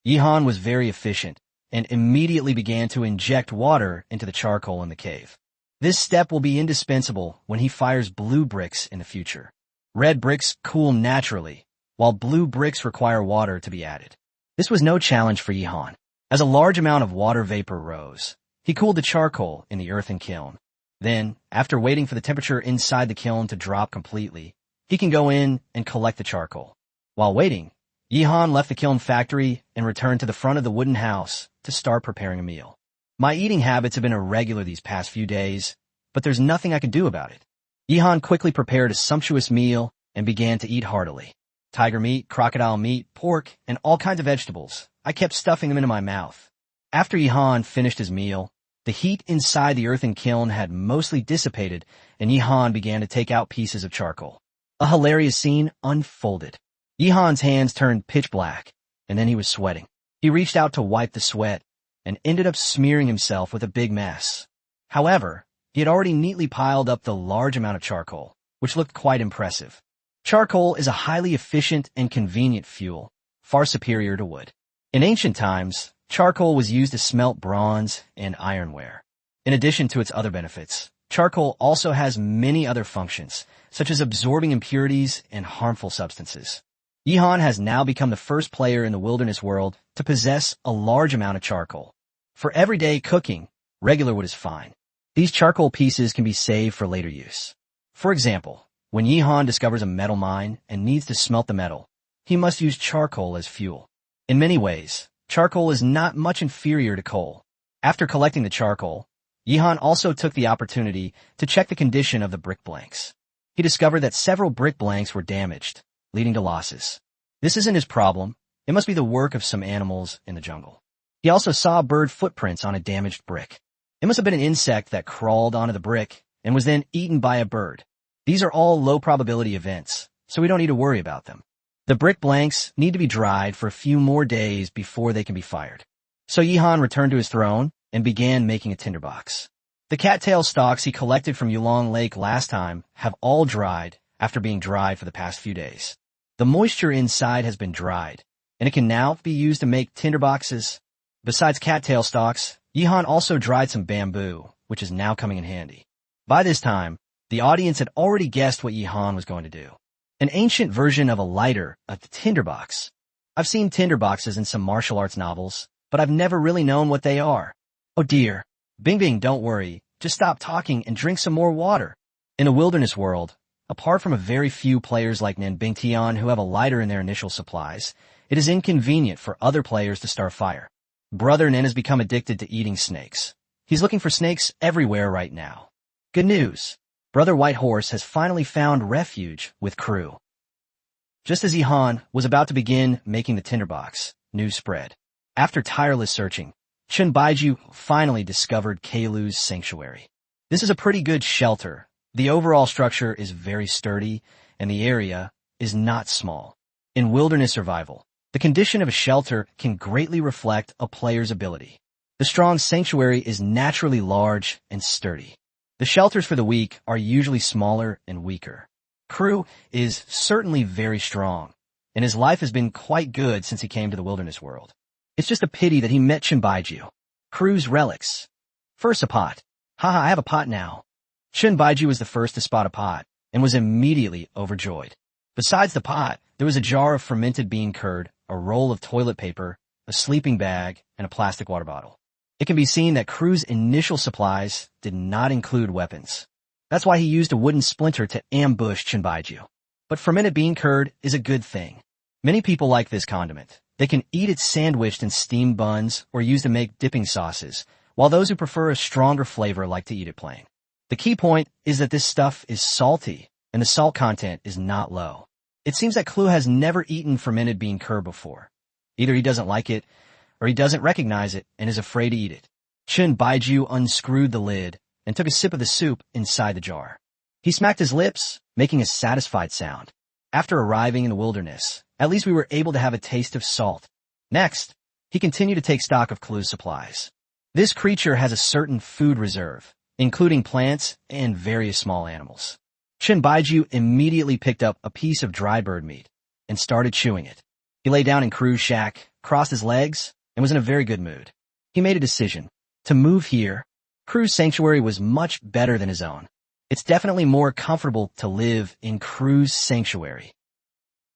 Yihan was very efficient and immediately began to inject water into the charcoal in the cave. This step will be indispensable when he fires blue bricks in the future. Red bricks cool naturally, while blue bricks require water to be added. This was no challenge for Yihan. As a large amount of water vapor rose, he cooled the charcoal in the earthen kiln. Then, after waiting for the temperature inside the kiln to drop completely, he can go in and collect the charcoal. While waiting, Yihan left the kiln factory and returned to the front of the wooden house to start preparing a meal. My eating habits have been irregular these past few days, but there's nothing I can do about it. Yihan quickly prepared a sumptuous meal and began to eat heartily. Tiger meat, crocodile meat, pork, and all kinds of vegetables. I kept stuffing them into my mouth. After Yihan finished his meal, the heat inside the earthen kiln had mostly dissipated, and Yihan began to take out pieces of charcoal. A hilarious scene unfolded. Yihan's hands turned pitch black, and then he was sweating. He reached out to wipe the sweat, and ended up smearing himself with a big mess. However, he had already neatly piled up the large amount of charcoal, which looked quite impressive. Charcoal is a highly efficient and convenient fuel, far superior to wood. In ancient times, charcoal was used to smelt bronze and ironware. In addition to its other benefits, charcoal also has many other functions, such as absorbing impurities and harmful substances. Yihan has now become the first player in the wilderness world to possess a large amount of charcoal. For everyday cooking, regular wood is fine. These charcoal pieces can be saved for later use. For example, when Yihan discovers a metal mine and needs to smelt the metal, he must use charcoal as fuel. In many ways, charcoal is not much inferior to coal. After collecting the charcoal, Yihan also took the opportunity to check the condition of the brick blanks. He discovered that several brick blanks were damaged, leading to losses. This isn't his problem. It must be the work of some animals in the jungle. He also saw bird footprints on a damaged brick. It must have been an insect that crawled onto the brick and was then eaten by a bird. These are all low-probability events, so we don't need to worry about them. The brick blanks need to be dried for a few more days before they can be fired. So Yihan returned to his throne and began making a tinderbox. The cattail stalks he collected from Yulong Lake last time have all dried after being dried for the past few days. The moisture inside has been dried, and it can now be used to make tinderboxes. Besides cattail stalks, Yihan also dried some bamboo, which is now coming in handy. By this time, the audience had already guessed what Yihan was going to do. An ancient version of a lighter, a tinderbox. I've seen tinderboxes in some martial arts novels, but I've never really known what they are. Oh dear. Bing Bing, don't worry. Just stop talking and drink some more water. In a wilderness world, apart from a very few players like Nen Bingtian who have a lighter in their initial supplies, it is inconvenient for other players to start fire. Brother Nen has become addicted to eating snakes. He's looking for snakes everywhere right now. Good news. Brother White Horse has finally found refuge with crew. Just as Yihan was about to begin making the tinderbox, news spread. After tireless searching, Chun Baiju finally discovered Keilu's sanctuary. This is a pretty good shelter. The overall structure is very sturdy, and the area is not small. In wilderness survival, the condition of a shelter can greatly reflect a player's ability. The strong sanctuary is naturally large and sturdy. The shelters for the weak are usually smaller and weaker. Crew is certainly very strong, and his life has been quite good since he came to the wilderness world. It's just a pity that he met Shinbaiju. Crew's relics. First, a pot. Haha, I have a pot now. Shinbaiju was the first to spot a pot, and was immediately overjoyed. Besides the pot, there was a jar of fermented bean curd, a roll of toilet paper, a sleeping bag, and a plastic water bottle. It can be seen that Crew's initial supplies did not include weapons. That's why he used a wooden splinter to ambush Shinbaiju. But fermented bean curd is a good thing. Many people like this condiment. They can eat it sandwiched in steamed buns or used to make dipping sauces, while those who prefer a stronger flavor like to eat it plain. The key point is that this stuff is salty, and the salt content is not low. It seems that Clue has never eaten fermented bean curd before. Either he doesn't like it, or he doesn't recognize it and is afraid to eat it. Chun Baiju unscrewed the lid and took a sip of the soup inside the jar. He smacked his lips, making a satisfied sound. After arriving in the wilderness, at least we were able to have a taste of salt. Next, he continued to take stock of Clue's supplies. This creature has a certain food reserve, including plants and various small animals. Chun Baiju immediately picked up a piece of dry bird meat and started chewing it. He lay down in Crew's shack, crossed his legs, and was in a very good mood. He made a decision to move here. Crew's sanctuary was much better than his own. It's definitely more comfortable to live in Crew's sanctuary.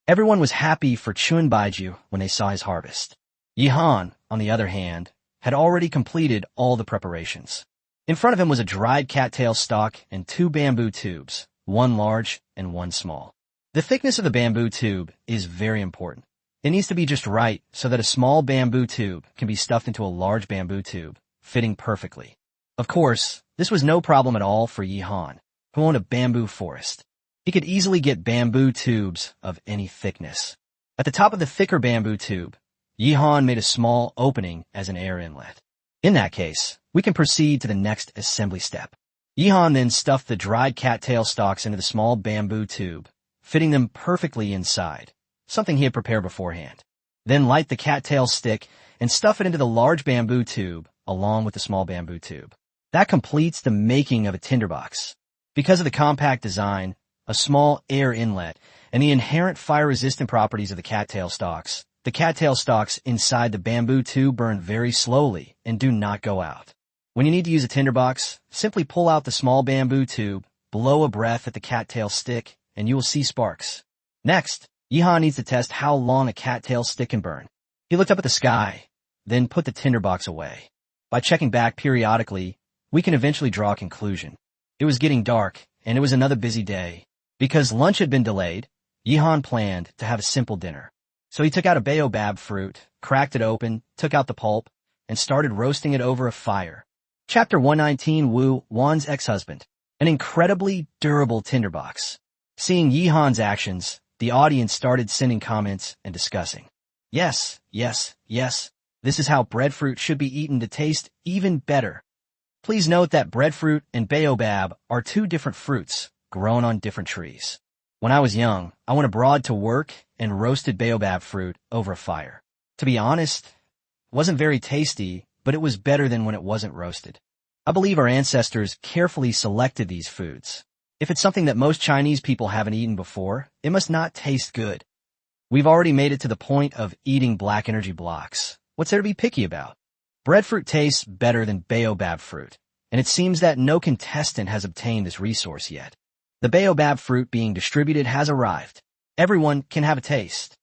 Everyone was happy for Chun Baiju when they saw his harvest. Yihan, on the other hand, had already completed all the preparations. In front of him was a dried cattail stalk and 2 bamboo tubes, one large and one small. The thickness of the bamboo tube is very important. It needs to be just right so that a small bamboo tube can be stuffed into a large bamboo tube, fitting perfectly. Of course, this was no problem at all for Yi Han, who owned a bamboo forest. He could easily get bamboo tubes of any thickness. At the top of the thicker bamboo tube, Yi Han made a small opening as an air inlet. In that case, we can proceed to the next assembly step. Yi Han then stuffed the dried cattail stalks into the small bamboo tube, fitting them perfectly inside, something he had prepared beforehand. Then light the cattail stick and stuff it into the large bamboo tube along with the small bamboo tube. That completes the making of a tinderbox. Because of the compact design, a small air inlet, and the inherent fire-resistant properties of the cattail stalks inside the bamboo tube burn very slowly and do not go out. When you need to use a tinderbox, simply pull out the small bamboo tube, blow a breath at the cattail stick, and you will see sparks. Next, Yi Han needs to test how long a cattail stick can burn. He looked up at the sky, then put the tinderbox away. By checking back periodically, we can eventually draw a conclusion. It was getting dark, and it was another busy day. Because lunch had been delayed, Yi Han planned to have a simple dinner. So he took out a baobab fruit, cracked it open, took out the pulp, and started roasting it over a fire. Chapter 119, Wu Wan's ex-husband. An incredibly durable tinderbox. Seeing Yi Han's actions, the audience started sending comments and discussing. Yes, yes, yes, this is how breadfruit should be eaten to taste even better. Please note that breadfruit and baobab are two different fruits, grown on different trees. When I was young, I went abroad to work and roasted baobab fruit over a fire. To be honest, it wasn't very tasty, but it was better than when it wasn't roasted. I believe our ancestors carefully selected these foods. If it's something that most Chinese people haven't eaten before, it must not taste good. We've already made it to the point of eating black energy blocks. What's there to be picky about? Breadfruit tastes better than baobab fruit, and it seems that no contestant has obtained this resource yet. The baobab fruit being distributed has arrived. Everyone can have a taste.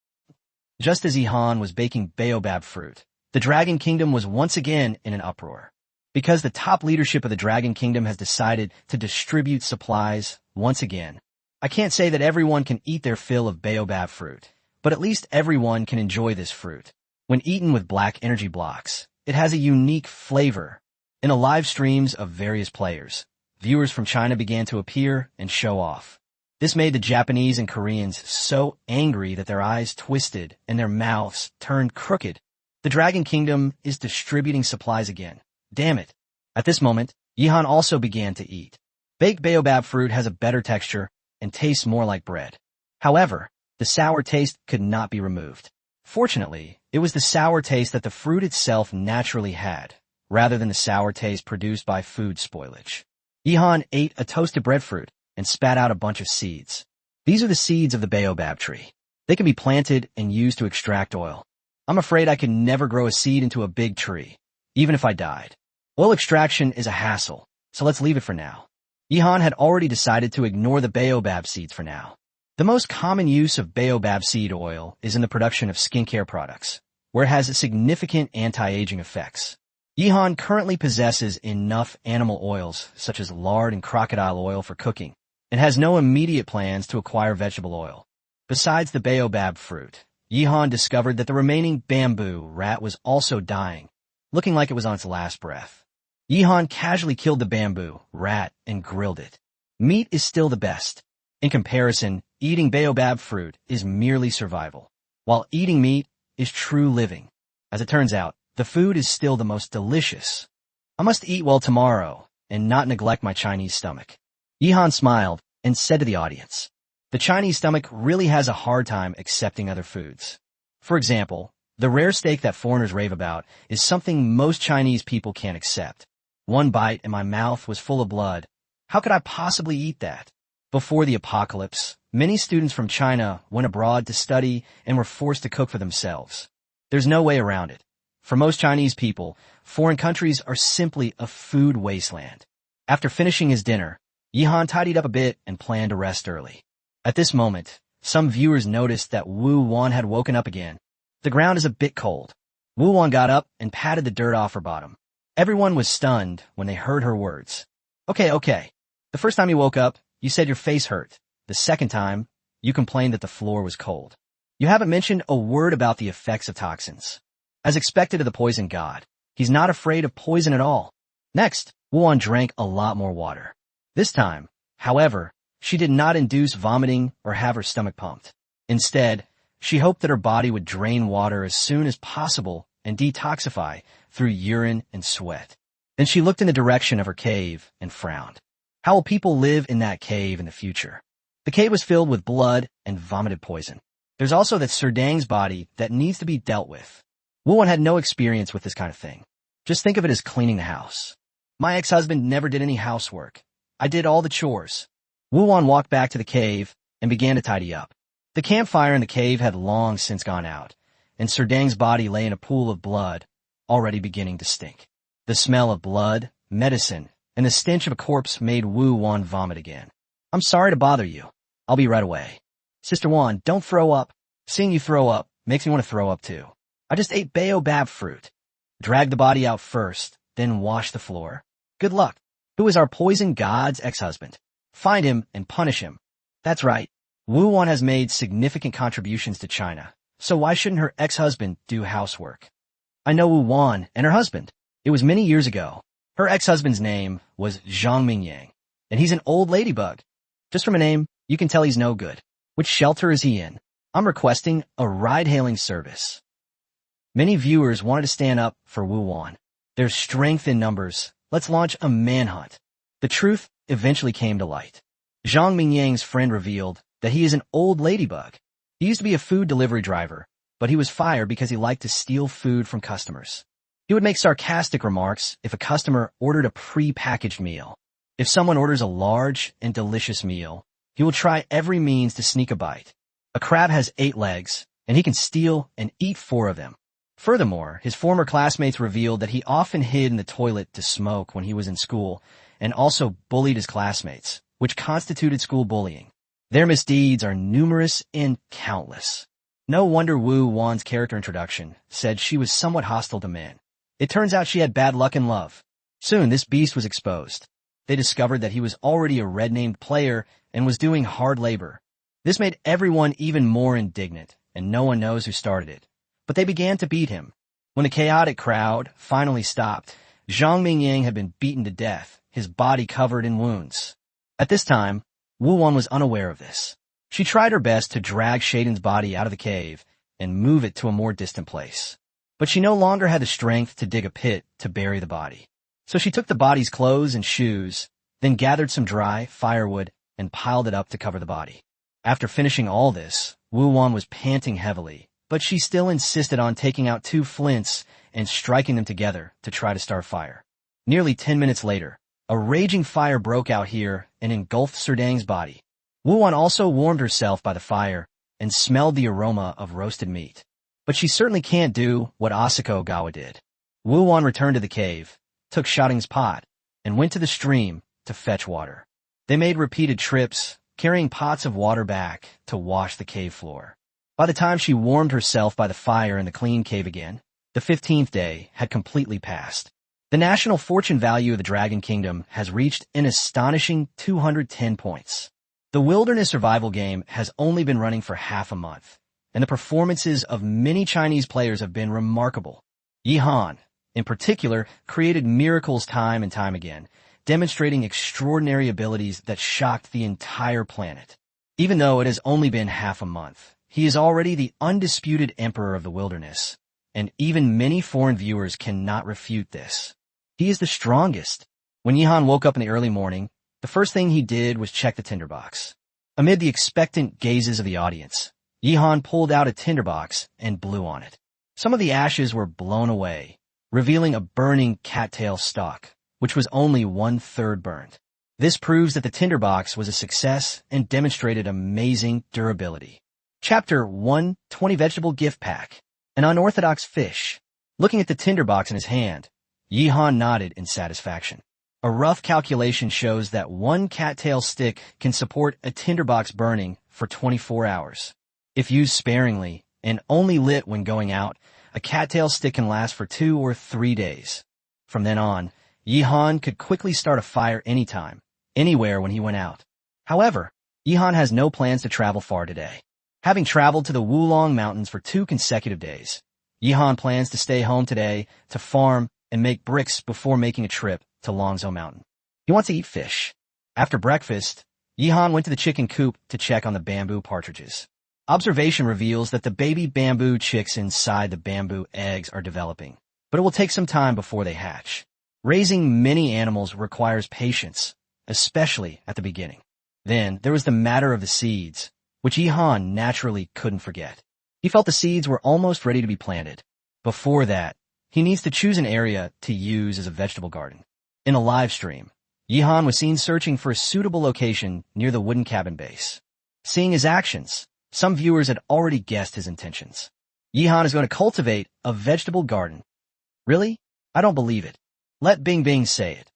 Just as Yi Han was baking baobab fruit, the Dragon Kingdom was once again in an uproar. Because the top leadership of the Dragon Kingdom has decided to distribute supplies once again. I can't say that everyone can eat their fill of baobab fruit, but at least everyone can enjoy this fruit. When eaten with black energy blocks, it has a unique flavor. In the live streams of various players, viewers from China began to appear and show off. This made the Japanese and Koreans so angry that their eyes twisted and their mouths turned crooked. The Dragon Kingdom is distributing supplies again. Damn it. At this moment, Yi Han also began to eat. Baked baobab fruit has a better texture and tastes more like bread. However, the sour taste could not be removed. Fortunately, it was the sour taste that the fruit itself naturally had, rather than the sour taste produced by food spoilage. Yi Han ate a toasted breadfruit and spat out a bunch of seeds. These are the seeds of the baobab tree. They can be planted and used to extract oil. I'm afraid I could never grow a seed into a big tree, even if I died. Oil extraction is a hassle, so let's leave it for now. Yi Han had already decided to ignore the baobab seeds for now. The most common use of baobab seed oil is in the production of skincare products, where it has significant anti-aging effects. Yi Han currently possesses enough animal oils, such as lard and crocodile oil for cooking, and has no immediate plans to acquire vegetable oil. Besides the baobab fruit, Yi Han discovered that the remaining bamboo rat was also dying, looking like it was on its last breath. Yi Han casually killed the bamboo rat and grilled it. Meat is still the best. In comparison, eating baobab fruit is merely survival, while eating meat is true living. As it turns out, the food is still the most delicious. I must eat well tomorrow and not neglect my Chinese stomach. Yi Han smiled and said to the audience, the Chinese stomach really has a hard time accepting other foods. For example, the rare steak that foreigners rave about is something most Chinese people can't accept. One bite and my mouth was full of blood. How could I possibly eat that? Before the apocalypse, many students from China went abroad to study and were forced to cook for themselves. There's no way around it. For most Chinese people, foreign countries are simply a food wasteland. After finishing his dinner, Yi Han tidied up a bit and planned to rest early. At this moment, some viewers noticed that Wu Wan had woken up again. The ground is a bit cold. Wu Wan got up and patted the dirt off her bottom. Everyone was stunned when they heard her words. Okay. The first time you woke up, you said your face hurt. The second time, You complained that the floor was cold. You haven't mentioned a word about the effects of toxins. As expected of the poison god, he's not afraid of poison at all. Next, Wuan drank a lot more water. This time, however, she did not induce vomiting or have her stomach pumped. Instead, she hoped that her body would drain water as soon as possible and detoxify through urine and sweat. Then she looked in the direction of her cave and frowned. How will people live in that cave in the future? The cave was filled with blood and vomited poison. There's also that Serdang's body that needs to be dealt with. Wuan had no experience with this kind of thing. Just think of it as cleaning the house. My ex-husband never did any housework. I did all the chores. Wuan walked back to the cave and began to tidy up. The campfire in the cave had long since gone out, and Serdang's body lay in a pool of blood, already beginning to stink. The smell of blood, medicine, and the stench of a corpse made Wuan vomit again. I'm sorry to bother you. I'll be right away. Sister Wuan, don't throw up. Seeing you throw up makes me want to throw up too. I just ate baobab fruit. Drag the body out first, then wash the floor. Good luck. Who is our poison god's ex-husband? Find him and punish him. That's right. Wuan has made significant contributions to China, so why shouldn't her ex-husband do housework? I know Wuan and her husband. It was many years ago. Her ex-husband's name was Zhang Mingyang, and he's an old ladybug. Just from a name, you can tell he's no good. Which shelter is he in? I'm requesting a ride-hailing service. Many viewers wanted to stand up for Wuan. There's strength in numbers. Let's launch a manhunt. The truth eventually came to light. Zhang Mingyang's friend revealed that he is an old ladybug. He used to be a food delivery driver, but he was fired because he liked to steal food from customers. He would make sarcastic remarks if a customer ordered a pre-packaged meal. If someone orders a large and delicious meal, he will try every means to sneak a bite. A crab has 8 legs, and he can steal and eat 4 of them. Furthermore, his former classmates revealed that he often hid in the toilet to smoke when he was in school, and also bullied his classmates, which constituted school bullying. Their misdeeds are numerous and countless. No wonder Wuan's character introduction said she was somewhat hostile to men. It turns out she had bad luck in love. Soon this beast was exposed. They discovered that he was already a red-named player and was doing hard labor. This made everyone even more indignant, and no one knows who started it. But they began to beat him. When the chaotic crowd finally stopped, Zhang Mingyang had been beaten to death, his body covered in wounds. At this time, Wuan was unaware of this. She tried her best to drag Shaden's body out of the cave and move it to a more distant place. But she no longer had the strength to dig a pit to bury the body. So she took the body's clothes and shoes, then gathered some dry firewood and piled it up to cover the body. After finishing all this, Wuan was panting heavily, but she still insisted on taking out 2 flints and striking them together to try to start fire. Nearly 10 minutes later, a raging fire broke out here and engulfed Serdang's body. Wuan also warmed herself by the fire and smelled the aroma of roasted meat. But she certainly can't do what Asako Gawa did. Wuan returned to the cave, took Shading's pot, and went to the stream to fetch water. They made repeated trips, carrying pots of water back to wash the cave floor. By the time she warmed herself by the fire in the clean cave again, the 15th day had completely passed. The national fortune value of the Dragon Kingdom has reached an astonishing 210 points. The wilderness survival game has only been running for half a month, and the performances of many Chinese players have been remarkable. Yihan, in particular, created miracles time and time again, demonstrating extraordinary abilities that shocked the entire planet. Even though it has only been half a month, he is already the undisputed emperor of the wilderness, and even many foreign viewers cannot refute this. He is the strongest. When Yihan woke up in the early morning, the first thing he did was check the tinderbox. Amid the expectant gazes of the audience, Yihan pulled out a tinderbox and blew on it. Some of the ashes were blown away, revealing a burning cattail stalk, which was only 1/3 burned. This proves that the tinderbox was a success and demonstrated amazing durability. Chapter 1, 20 Vegetable Gift Pack. An unorthodox fish. Looking at the tinderbox in his hand, Yihan nodded in satisfaction. A rough calculation shows that 1 cattail stick can support a tinderbox burning for 24 hours. If used sparingly and only lit when going out, a cattail stick can last for 2 or 3 days. From then on, Yihan could quickly start a fire anytime, anywhere when he went out. However, Yihan has no plans to travel far today. Having traveled to the Wulong Mountains for 2 consecutive days, Yihan plans to stay home today to farm and make bricks before making a trip to Longzhou Mountain. He wants to eat fish. After breakfast, Yihan went to the chicken coop to check on the bamboo partridges. Observation reveals that the baby bamboo chicks inside the bamboo eggs are developing, but it will take some time before they hatch. Raising many animals requires patience, especially at the beginning. Then there was the matter of the seeds, which Yihan naturally couldn't forget. He felt the seeds were almost ready to be planted. Before that, he needs to choose an area to use as a vegetable garden. In a live stream, Yihan was seen searching for a suitable location near the wooden cabin base. Seeing his actions, some viewers had already guessed his intentions. Yihan is going to cultivate a vegetable garden. Really? I don't believe it. Let Bing Bing say it.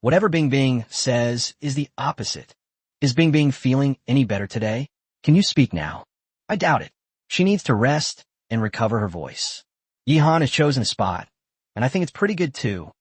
Whatever Bing Bing says is the opposite. Is Bing Bing feeling any better today? Can you speak now? I doubt it. She needs to rest and recover her voice. Yihan has chosen a spot, and I think it's pretty good too.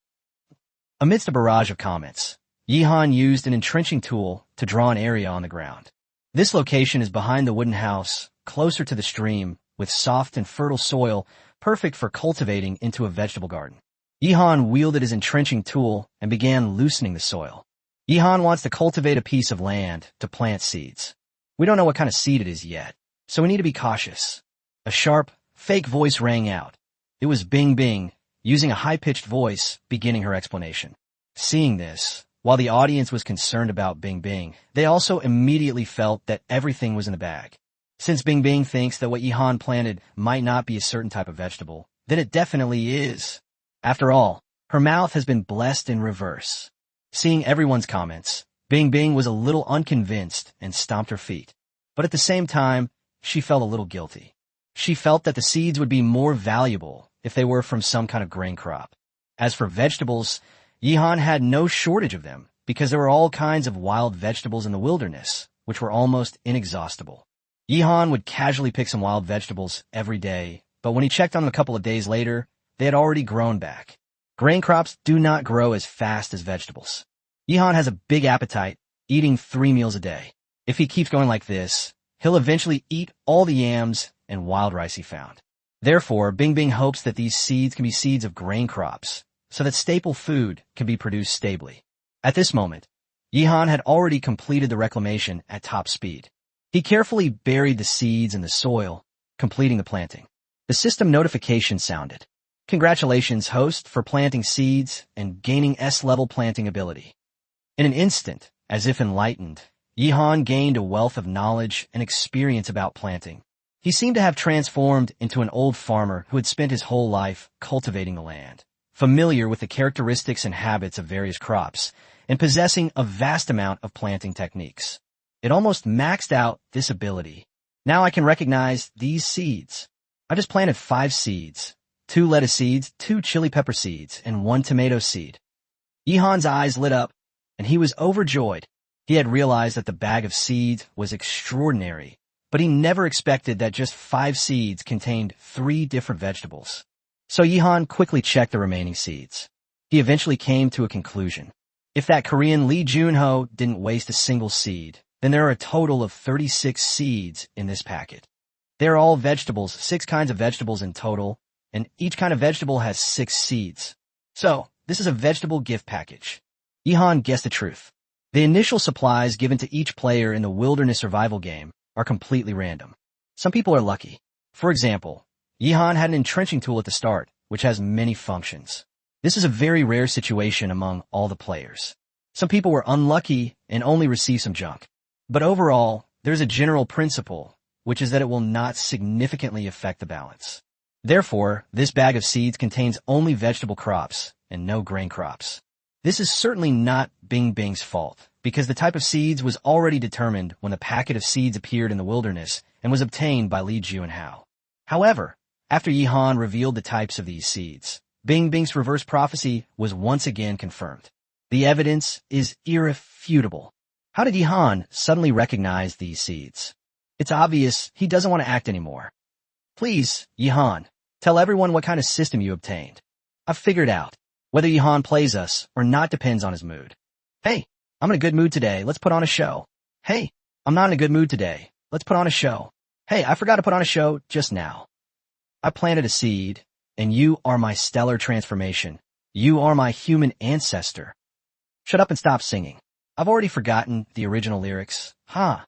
Amidst a barrage of comments, Yihan used an entrenching tool to draw an area on the ground. This location is behind the wooden house, closer to the stream, with soft and fertile soil, perfect for cultivating into a vegetable garden. Yihan wielded his entrenching tool and began loosening the soil. Yihan wants to cultivate a piece of land to plant seeds. We don't know what kind of seed it is yet, so we need to be cautious. A sharp, fake voice rang out. It was Bing Bing, using a high-pitched voice, beginning her explanation. Seeing this, while the audience was concerned about Bing Bing, they also immediately felt that everything was in the bag. Since Bing Bing thinks that what Yihan planted might not be a certain type of vegetable, then it definitely is. After all, her mouth has been blessed in reverse. Seeing everyone's comments, Bing Bing was a little unconvinced and stomped her feet. But at the same time, she felt a little guilty. She felt that the seeds would be more valuable if they were from some kind of grain crop. As for vegetables, Yihan had no shortage of them because there were all kinds of wild vegetables in the wilderness, which were almost inexhaustible. Yihan would casually pick some wild vegetables every day, but when he checked on them a couple of days later, they had already grown back. Grain crops do not grow as fast as vegetables. Yihan has a big appetite, eating 3 meals a day. If he keeps going like this, he'll eventually eat all the yams and wild rice he found. Therefore, Bing Bing hopes that these seeds can be seeds of grain crops, so that staple food can be produced stably. At this moment, Yihan had already completed the reclamation at top speed. He carefully buried the seeds in the soil, completing the planting. The system notification sounded. Congratulations, host, for planting seeds and gaining S-level planting ability. In an instant, as if enlightened, Yihan gained a wealth of knowledge and experience about planting. He seemed to have transformed into an old farmer who had spent his whole life cultivating the land, familiar with the characteristics and habits of various crops, and possessing a vast amount of planting techniques. It almost maxed out this ability. Now I can recognize these seeds. I just planted 5 seeds, 2 lettuce seeds, 2 chili pepper seeds, and 1 tomato seed. Yihan's eyes lit up, and he was overjoyed. He had realized that the bag of seeds was extraordinary, but he never expected that just 5 seeds contained 3 different vegetables. So Yihan quickly checked the remaining seeds. He eventually came to a conclusion. If that Korean Lee Junho didn't waste a single seed, then there are a total of 36 seeds in this packet. They're all vegetables, 6 kinds of vegetables in total, and each kind of vegetable has 6 seeds. So, this is a vegetable gift package. Yihan guessed the truth. The initial supplies given to each player in the wilderness survival game are completely random. Some people are lucky. For example, Yihan had an entrenching tool at the start, which has many functions. This is a very rare situation among all the players. Some people were unlucky and only received some junk. But overall, there's a general principle, which is that it will not significantly affect the balance. Therefore, this bag of seeds contains only vegetable crops and no grain crops. This is certainly not Bing Bing's fault, because the type of seeds was already determined when the packet of seeds appeared in the wilderness and was obtained by Li Junho. However, after Yihan revealed the types of these seeds, Bing Bing's reverse prophecy was once again confirmed. The evidence is irrefutable. How did Yihan suddenly recognize these seeds? It's obvious he doesn't want to act anymore. Please, Yihan, tell everyone what kind of system you obtained. I've figured out. Whether Yihan plays us or not depends on his mood. Hey, I'm in a good mood today. Let's put on a show. Hey, I'm not in a good mood today. Let's put on a show. Hey, I forgot to put on a show just now. I planted a seed, and you are my stellar transformation. You are my human ancestor. Shut up and stop singing. I've already forgotten the original lyrics. Huh.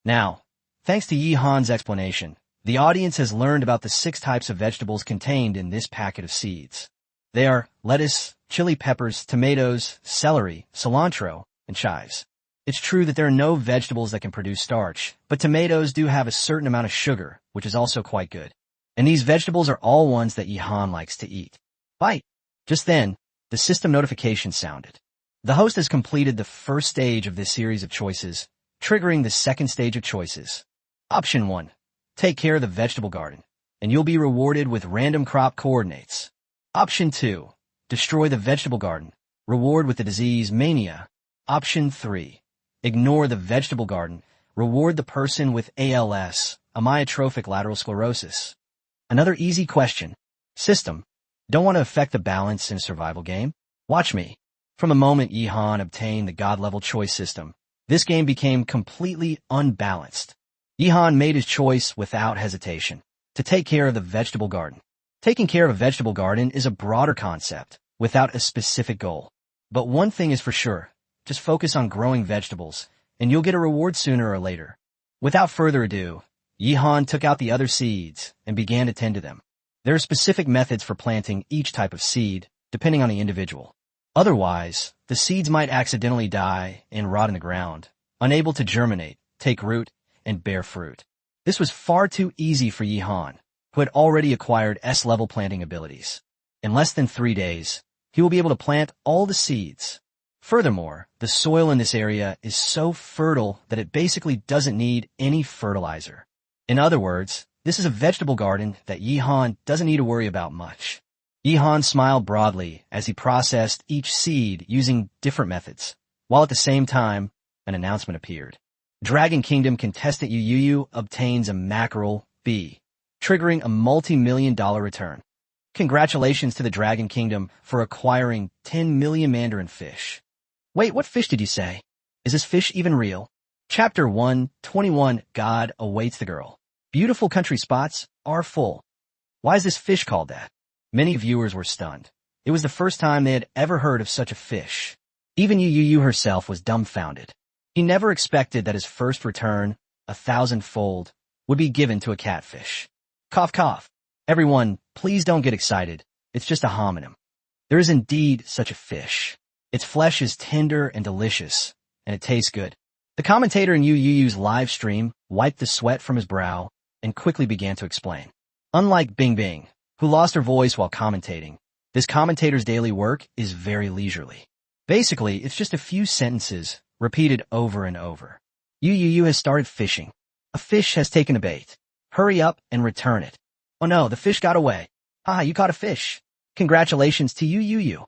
Now, thanks to Yi Han's explanation, the audience has learned about the 6 types of vegetables contained in this packet of seeds. They are lettuce, chili peppers, tomatoes, celery, cilantro, and chives. It's true that there are no vegetables that can produce starch, but tomatoes do have a certain amount of sugar, which is also quite good. And these vegetables are all ones that Yi Han likes to eat. Bite! Just then, the system notification sounded. The host has completed the first stage of this series of choices, triggering the second stage of choices. Option 1. Take care of the vegetable garden, and you'll be rewarded with random crop coordinates. Option 2. Destroy the vegetable garden, reward with the disease mania. Option 3. Ignore the vegetable garden, reward the person with ALS, amyotrophic lateral sclerosis. Another easy question. System. Don't want to affect the balance in a survival game? Watch me. From the moment Yi Han obtained the God-level choice system, this game became completely unbalanced. Yi Han made his choice without hesitation, to take care of the vegetable garden. Taking care of a vegetable garden is a broader concept, without a specific goal. But one thing is for sure, just focus on growing vegetables, and you'll get a reward sooner or later. Without further ado, Yi Han took out the other seeds and began to tend to them. There are specific methods for planting each type of seed, depending on the individual. Otherwise, the seeds might accidentally die and rot in the ground, unable to germinate, take root, and bear fruit. This was far too easy for Yi Han, who had already acquired S-level planting abilities. In less than 3 days, he will be able to plant all the seeds. Furthermore, the soil in this area is so fertile that it basically doesn't need any fertilizer. In other words, this is a vegetable garden that Yi Han doesn't need to worry about much. Yi Han smiled broadly as he processed each seed using different methods, while at the same time, an announcement appeared. Dragon Kingdom contestant Yu obtains a mackerel B, triggering a multi-million-dollar return. Congratulations to the Dragon Kingdom for acquiring 10 million mandarin fish. Wait, what fish did you say? Is this fish even real? Chapter 121 God awaits the girl. Beautiful country spots are full. Why is this fish called that? Many viewers were stunned. It was the first time they had ever heard of such a fish. Even Yu herself was dumbfounded. He never expected that his first return, 1,000-fold, would be given to a catfish. Cough cough. Everyone, please don't get excited. It's just a homonym. There is indeed such a fish. Its flesh is tender and delicious, and it tastes good. The commentator in Yu's live stream wiped the sweat from his brow and quickly began to explain. Unlike Bing Bing, who lost her voice while commentating, this commentator's daily work is very leisurely. Basically, it's just a few sentences repeated over and over. Yu has started fishing. A fish has taken a bait. Hurry up and return it. Oh no, the fish got away. You caught a fish. Congratulations to Yu.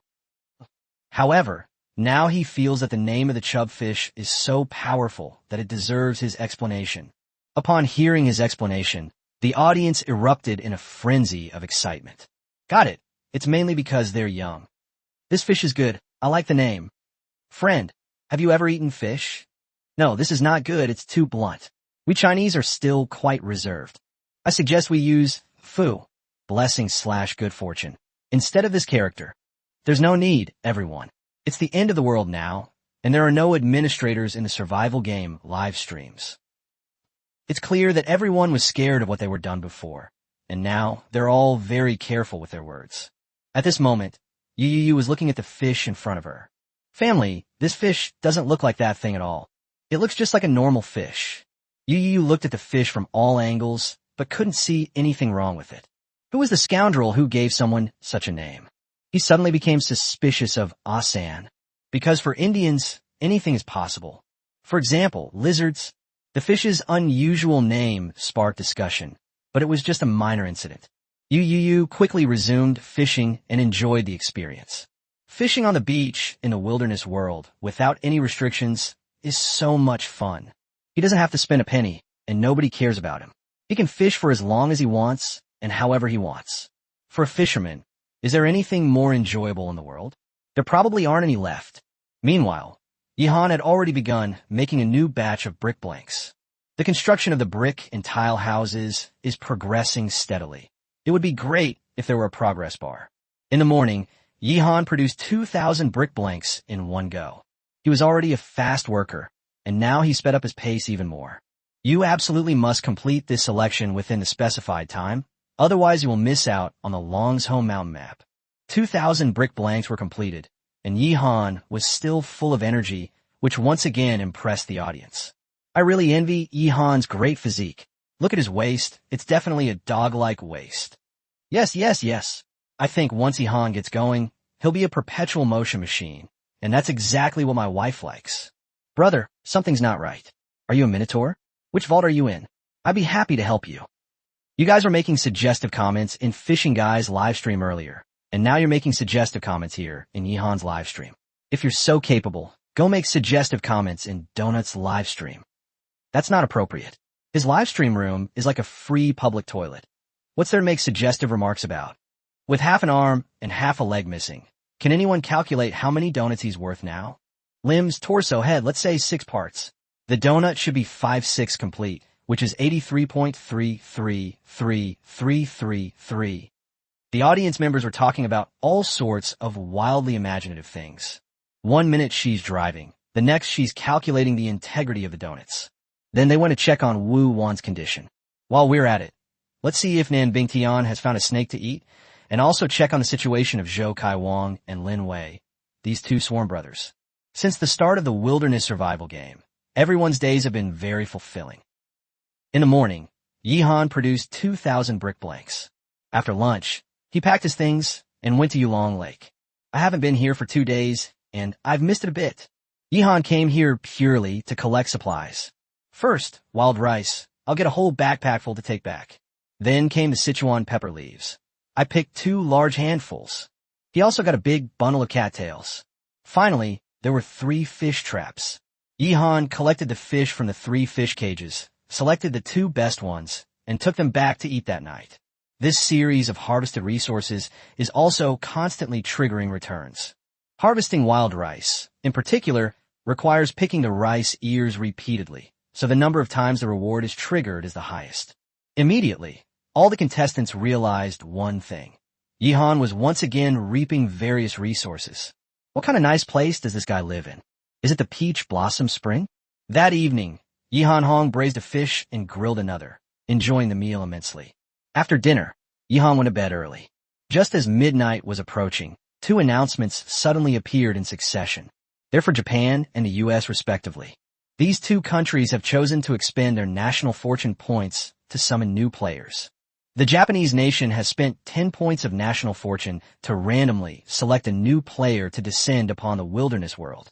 However, now he feels that the name of the chub fish is so powerful that it deserves his explanation. Upon hearing his explanation, the audience erupted in a frenzy of excitement. Got it. It's mainly because they're young. This fish is good. I like the name. Friend, have you ever eaten fish? No, this is not good. It's too blunt. We Chinese are still quite reserved. I suggest we use fu, blessing/good fortune, instead of this character. There's no need, everyone. It's the end of the world now, and there are no administrators in the survival game live streams. It's clear that everyone was scared of what they were done before, and now they're all very careful with their words. At this moment, Yu was looking at the fish in front of her. Family, this fish doesn't look like that thing at all. It looks just like a normal fish. Yu looked at the fish from all angles, but couldn't see anything wrong with it. Who was the scoundrel who gave someone such a name? He suddenly became suspicious of Asan, because for Indians, anything is possible. For example, lizards. The fish's unusual name sparked discussion, but it was just a minor incident. Yu quickly resumed fishing and enjoyed the experience. Fishing on the beach in a wilderness world without any restrictions is so much fun. He doesn't have to spend a penny, and nobody cares about him. He can fish for as long as he wants and however he wants. For a fisherman, is there anything more enjoyable in the world? There probably aren't any left. Meanwhile, Yihan had already begun making a new batch of brick blanks. The construction of the brick and tile houses is progressing steadily. It would be great if there were a progress bar. In the morning, Yihan produced 2,000 brick blanks in one go. He was already a fast worker, and now he sped up his pace even more. You absolutely must complete this selection within the specified time, otherwise you will miss out on the Long's home mountain map. 2,000 brick blanks were completed, and Yihan was still full of energy, which once again impressed the audience. I really envy Yihan's great physique. Look at his waist, it's definitely a dog-like waist. Yes. I think once Yihan gets going, he'll be a perpetual motion machine, and that's exactly what my wife likes. Brother, something's not right. Are you a minotaur? Which vault are you in? I'd be happy to help you. You guys were making suggestive comments in Fishing Guy's livestream earlier, and now you're making suggestive comments here in Yihan's livestream. If you're so capable, go make suggestive comments in Donut's livestream. That's not appropriate. His livestream room is like a free public toilet. What's there to make suggestive remarks about? With half an arm and half a leg missing, can anyone calculate how many donuts he's worth now? Limbs, torso, head, let's say 6 parts. The donut should be 5/6 complete, which is 83.333333. The audience members were talking about all sorts of wildly imaginative things. 1 minute she's driving, the next she's calculating the integrity of the donuts. Then they went to check on Wu Wan's condition. While we're at it, let's see if Nan Bingtian has found a snake to eat, and also check on the situation of Zhou Kai Wang and Lin Wei, these 2 swarm brothers. Since the start of the wilderness survival game, everyone's days have been very fulfilling. In the morning, Yihan produced 2,000 brick blanks. After lunch, he packed his things and went to Yulong Lake. I haven't been here for 2 days, and I've missed it a bit. Yihan came here purely to collect supplies. First, wild rice. I'll get a whole backpack full to take back. Then came the Sichuan pepper leaves. I picked 2 large handfuls. He also got a big bundle of cattails. Finally, there were 3 fish traps. Yihan collected the fish from the 3 fish cages, selected the 2 best ones, and took them back to eat that night. This series of harvested resources is also constantly triggering returns. Harvesting wild rice, in particular, requires picking the rice ears repeatedly, so the number of times the reward is triggered is the highest. Immediately, all the contestants realized one thing. Yihan was once again reaping various resources. What kind of nice place does this guy live in? Is it the Peach Blossom Spring? That evening, Yihan Hong braised a fish and grilled another, enjoying the meal immensely. After dinner, Yihan went to bed early. Just as midnight was approaching, 2 announcements suddenly appeared in succession. They're for Japan and the US respectively. These 2 countries have chosen to expend their national fortune points to summon new players. The Japanese nation has spent 10 points of national fortune to randomly select a new player to descend upon the wilderness world.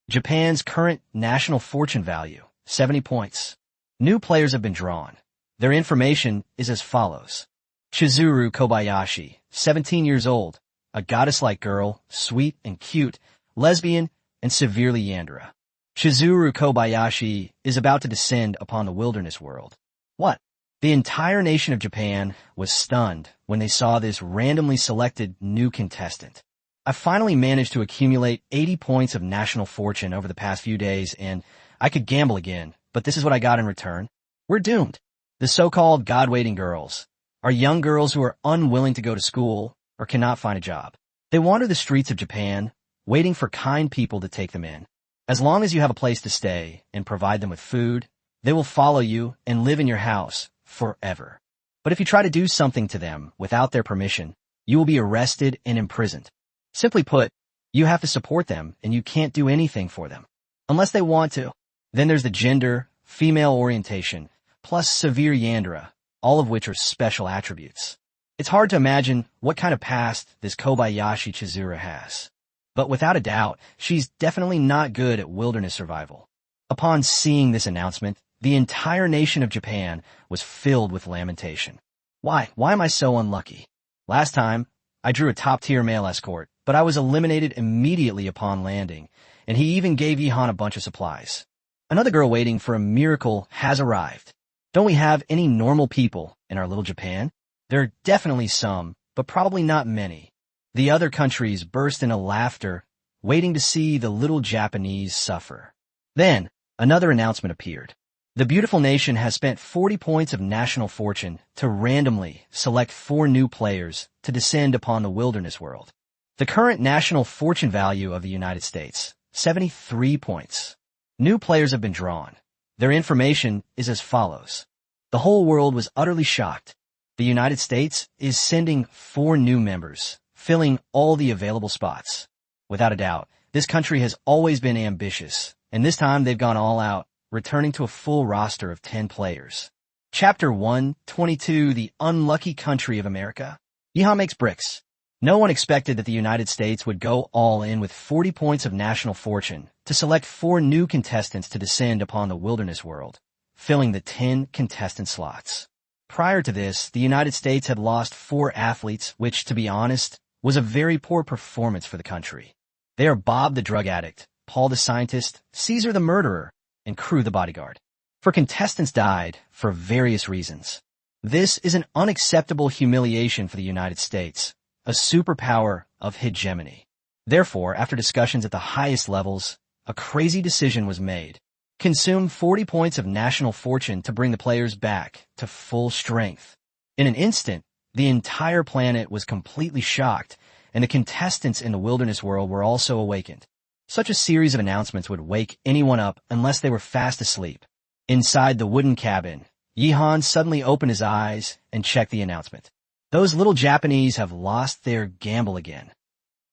Japan's current national fortune value, 70 points. New players have been drawn. Their information is as follows. Chizuru Kobayashi, 17 years old, a goddess-like girl, sweet and cute, lesbian, and severely yandere. Chizuru Kobayashi is about to descend upon the wilderness world. What? The entire nation of Japan was stunned when they saw this randomly selected new contestant. I finally managed to accumulate 80 points of national fortune over the past few days, and I could gamble again, but this is what I got in return. We're doomed. The so-called God-waiting girls are young girls who are unwilling to go to school or cannot find a job. They wander the streets of Japan, waiting for kind people to take them in. As long as you have a place to stay and provide them with food, they will follow you and live in your house forever. But if you try to do something to them without their permission, you will be arrested and imprisoned. Simply put, you have to support them and you can't do anything for them. Unless they want to. Then there's the gender, female orientation, plus severe yandere, all of which are special attributes. It's hard to imagine what kind of past this Kobayashi Chizuru has. But without a doubt, she's definitely not good at wilderness survival. Upon seeing this announcement, the entire nation of Japan was filled with lamentation. Why am I so unlucky? Last time, I drew a top-tier male escort, but I was eliminated immediately upon landing, and he even gave Yihan a bunch of supplies. Another girl waiting for a miracle has arrived. Don't we have any normal people in our little Japan? There are definitely some, but probably not many. The other countries burst into laughter waiting to see the little Japanese suffer. Then, another announcement appeared. The beautiful nation has spent 40 points of national fortune to randomly select 4 new players to descend upon the wilderness world. The current national fortune value of the United States, 73 points. New players have been drawn. Their information is as follows. The whole world was utterly shocked. The United States is sending 4 new members, filling all the available spots. Without a doubt, this country has always been ambitious, and this time they've gone all out, returning to a full roster of 10 players. Chapter 122, The Unlucky Country of America. Yeehaw makes bricks. No one expected that the United States would go all in with 40 points of national fortune to select 4 new contestants to descend upon the wilderness world, filling the 10 contestant slots. Prior to this, the United States had lost 4 athletes, which, to be honest, was a very poor performance for the country. They are Bob the drug addict, Paul the scientist, Caesar the murderer, and Crew the bodyguard. 4 contestants died for various reasons. This is an unacceptable humiliation for the United States, a superpower of hegemony. Therefore, after discussions at the highest levels, a crazy decision was made. Consume 40 points of national fortune to bring the players back to full strength. In an instant, the entire planet was completely shocked, and the contestants in the wilderness world were also awakened. Such a series of announcements would wake anyone up unless they were fast asleep. Inside the wooden cabin, Yeehan suddenly opened his eyes and checked the announcement. Those little Japanese have lost their gamble again.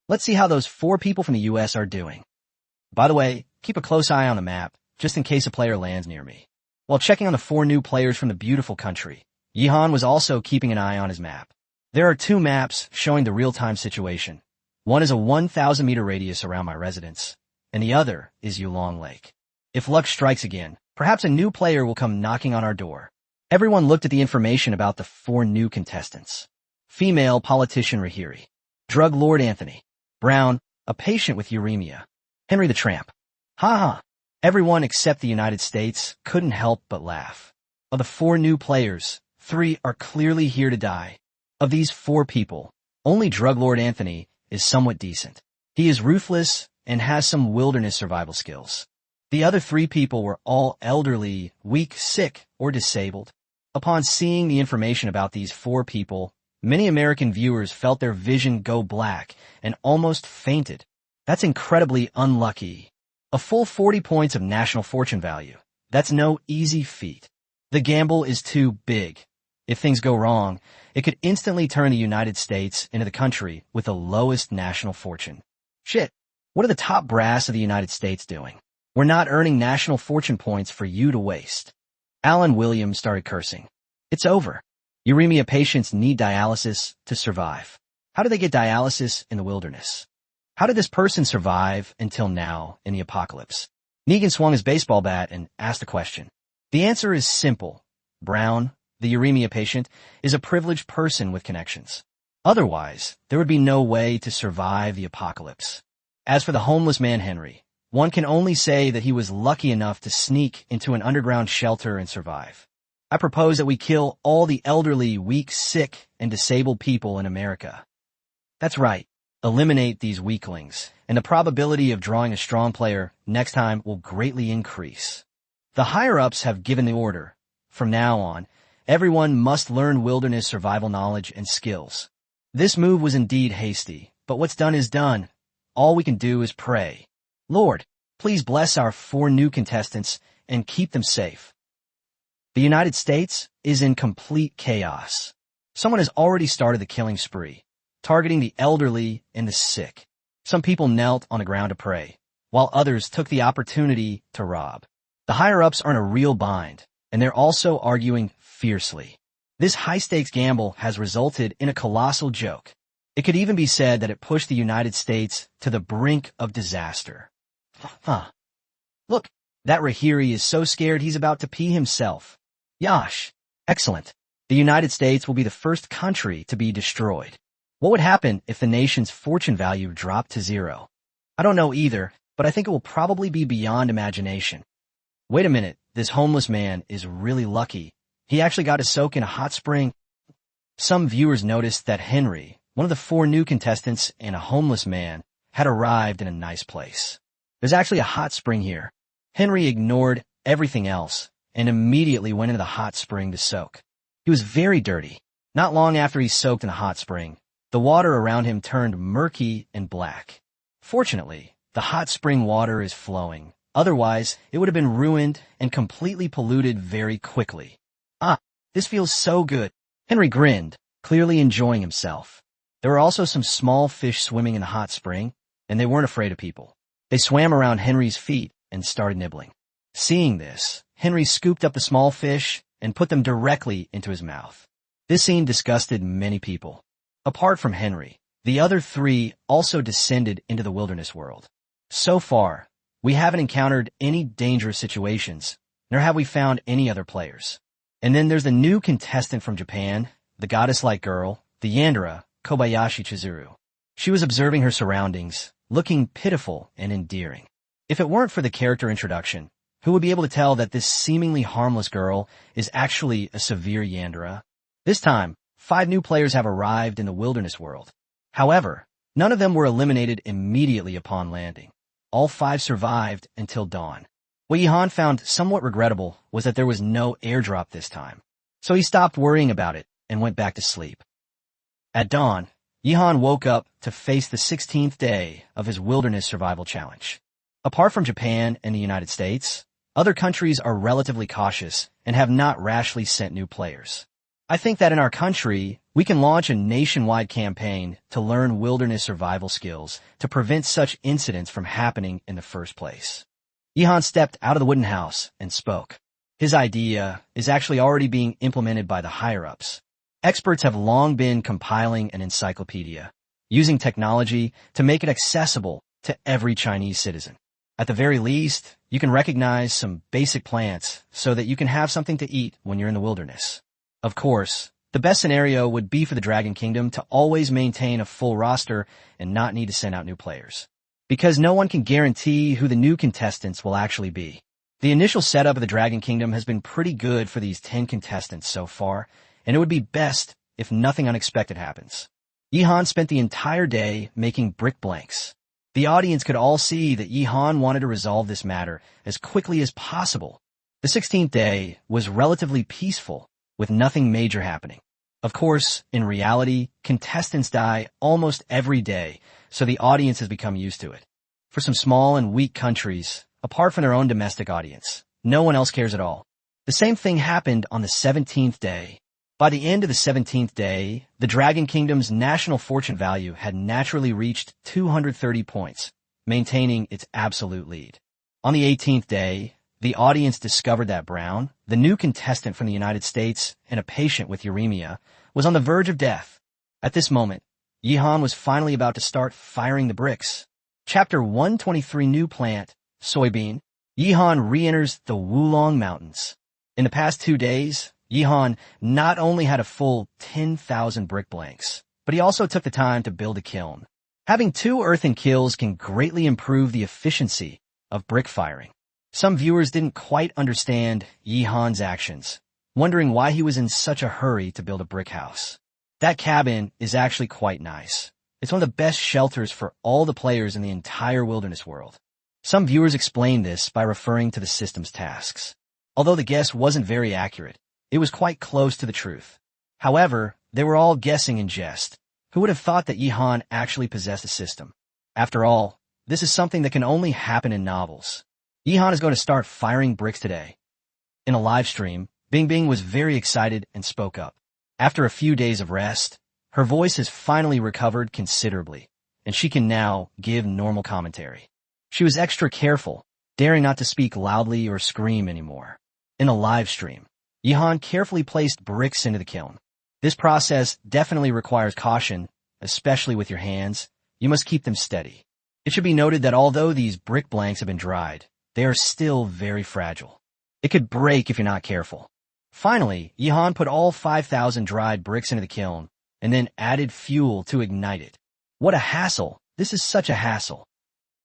Let's see how those 4 people from the U.S. are doing. By the way, keep a close eye on the map, just in case a player lands near me. While checking on the 4 new players from the beautiful country, Yeehan was also keeping an eye on his map. There are 2 maps showing the real-time situation. One is a 1,000-meter radius around my residence, and the other is Yulong Lake. If luck strikes again, perhaps a new player will come knocking on our door. Everyone looked at the information about the 4 new contestants. Female politician Rahiri. Drug lord Anthony. Brown, a patient with uremia. Henry the Tramp. Ha ha. Everyone except the United States couldn't help but laugh. Of the 4 new players, 3 are clearly here to die. Of these 4 people, only drug lord Anthony is somewhat decent. He is ruthless and has some wilderness survival skills. The other 3 people were all elderly, weak, sick, or disabled. Upon seeing the information about these 4 people, many American viewers felt their vision go black and almost fainted. That's incredibly unlucky. A full 40 points of national fortune value. That's no easy feat. The gamble is too big. If things go wrong, it could instantly turn the United States into the country with the lowest national fortune. Shit, what are the top brass of the United States doing? We're not earning national fortune points for you to waste. Alan Williams started cursing. It's over. Uremia patients need dialysis to survive. How do they get dialysis in the wilderness? How did this person survive until now in the apocalypse? Negan swung his baseball bat and asked a question. The answer is simple. Brown, the uremia patient, is a privileged person with connections. Otherwise, there would be no way to survive the apocalypse. As for the homeless man Henry, one can only say that he was lucky enough to sneak into an underground shelter and survive. I propose that we kill all the elderly, weak, sick, and disabled people in America. That's right. Eliminate these weaklings, and the probability of drawing a strong player next time will greatly increase. The higher-ups have given the order. From now on, everyone must learn wilderness survival knowledge and skills. This move was indeed hasty, but what's done is done. All we can do is pray. Lord, please bless our 4 new contestants and keep them safe. The United States is in complete chaos. Someone has already started the killing spree, targeting the elderly and the sick. Some people knelt on the ground to pray, while others took the opportunity to rob. The higher-ups are in a real bind, and they're also arguing fiercely. This high-stakes gamble has resulted in a colossal joke. It could even be said that it pushed the United States to the brink of disaster. Look, that Rahiri is so scared he's about to pee himself. Yash. Excellent. The United States will be the first country to be destroyed. What would happen if the nation's fortune value dropped to 0? I don't know either, but I think it will probably be beyond imagination. Wait a minute, this homeless man is really lucky. He actually got to soak in a hot spring. Some viewers noticed that Henry, one of the 4 new contestants and a homeless man, had arrived in a nice place. There's actually a hot spring here. Henry ignored everything else and immediately went into the hot spring to soak. He was very dirty. Not long after he soaked in the hot spring, the water around him turned murky and black. Fortunately, the hot spring water is flowing. Otherwise, it would have been ruined and completely polluted very quickly. Ah, this feels so good. Henry grinned, clearly enjoying himself. There were also some small fish swimming in the hot spring, and they weren't afraid of people. They swam around Henry's feet and started nibbling. Seeing this, Henry scooped up the small fish and put them directly into his mouth. This scene disgusted many people. Apart from Henry, the other three also descended into the wilderness world. So far, we haven't encountered any dangerous situations, nor have we found any other players. And then there's the new contestant from Japan, the goddess-like girl, the Yandere, Kobayashi Chizuru. She was observing her surroundings, looking pitiful and endearing. If it weren't for the character introduction, who would be able to tell that this seemingly harmless girl is actually a severe Yandere? This time, 5 new players have arrived in the wilderness world. However, none of them were eliminated immediately upon landing. All 5 survived until dawn. What Yihan found somewhat regrettable was that there was no airdrop this time. So he stopped worrying about it and went back to sleep. At dawn, Yihan woke up to face the 16th day of his wilderness survival challenge. Apart from Japan and the United States, other countries are relatively cautious and have not rashly sent new players. I think that in our country, we can launch a nationwide campaign to learn wilderness survival skills to prevent such incidents from happening in the first place. Yihan stepped out of the wooden house and spoke. His idea is actually already being implemented by the higher-ups. Experts have long been compiling an encyclopedia, using technology to make it accessible to every Chinese citizen. At the very least, you can recognize some basic plants so that you can have something to eat when you're in the wilderness. Of course, the best scenario would be for the Dragon Kingdom to always maintain a full roster and not need to send out new players, because no one can guarantee who the new contestants will actually be. The initial setup of the Dragon Kingdom has been pretty good for these 10 contestants so far, and it would be best if nothing unexpected happens. Yihan spent the entire day making brick blanks. The audience could all see that Yihan wanted to resolve this matter as quickly as possible. The 16th day was relatively peaceful, with nothing major happening. Of course, in reality, contestants die almost every day, so the audience has become used to it. For some small and weak countries, apart from their own domestic audience, no one else cares at all. The same thing happened on the 17th day. By the end of the 17th day, the Dragon Kingdom's national fortune value had naturally reached 230 points, maintaining its absolute lead. On the 18th day, the audience discovered that Brown, the new contestant from the United States and a patient with uremia, was on the verge of death. At this moment, Yihan was finally about to start firing the bricks. Chapter 123 New Plant, Soybean. Yihan re-enters the Wulong Mountains. In the past 2 days, Yihan not only had a full 10,000 brick blanks, but he also took the time to build a kiln. Having 2 earthen kilns can greatly improve the efficiency of brick firing. Some viewers didn't quite understand Yihan's actions, wondering why he was in such a hurry to build a brick house. That cabin is actually quite nice. It's one of the best shelters for all the players in the entire wilderness world. Some viewers explained this by referring to the system's tasks. Although the guess wasn't very accurate, it was quite close to the truth. However, they were all guessing in jest. Who would have thought that Yihan actually possessed a system? After all, this is something that can only happen in novels. Yihan is going to start firing bricks today. In a live stream, Bingbing was very excited and spoke up. After a few days of rest, her voice has finally recovered considerably, and she can now give normal commentary. She was extra careful, daring not to speak loudly or scream anymore. In a live stream, Yihan carefully placed bricks into the kiln. This process definitely requires caution, especially with your hands. You must keep them steady. It should be noted that although these brick blanks have been dried, they are still very fragile. It could break if you're not careful. Finally, Yihan put all 5,000 dried bricks into the kiln and then added fuel to ignite it. What a hassle! This is such a hassle.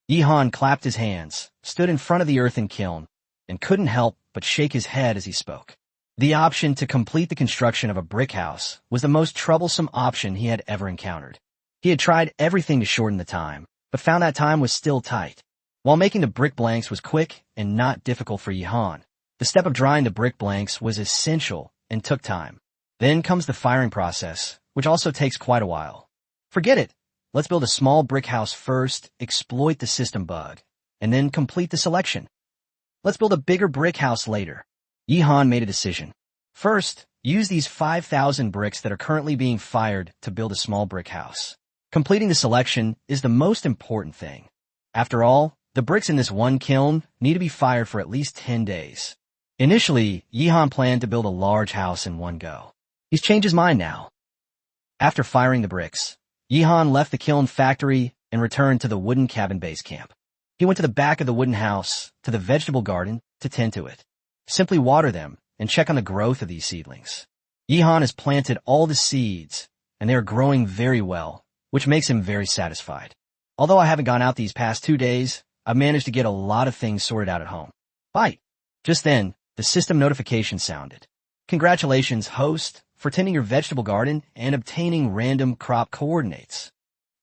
Yihan clapped his hands, stood in front of the earthen kiln, and couldn't help but shake his head as he spoke. The option to complete the construction of a brick house was the most troublesome option he had ever encountered. He had tried everything to shorten the time, but found that time was still tight. While making the brick blanks was quick and not difficult for Yihan, the step of drying the brick blanks was essential and took time. Then comes the firing process, which also takes quite a while. Forget it. Let's build a small brick house first, exploit the system bug, and then complete the selection. Let's build a bigger brick house later. Yihan made a decision. First, use these 5,000 bricks that are currently being fired to build a small brick house. Completing the selection is the most important thing. After all, the bricks in this one kiln need to be fired for at least 10 days. Initially, Yihan planned to build a large house in one go. He's changed his mind now. After firing the bricks, Yihan left the kiln factory and returned to the wooden cabin base camp. He went to the back of the wooden house, to the vegetable garden, to tend to it. Simply water them and check on the growth of these seedlings. Yihan has planted all the seeds, and they are growing very well, which makes him very satisfied. Although I haven't gone out these past 2 days, I've managed to get a lot of things sorted out at home. Bye. Just then, the system notification sounded. Congratulations, host, for tending your vegetable garden and obtaining random crop coordinates.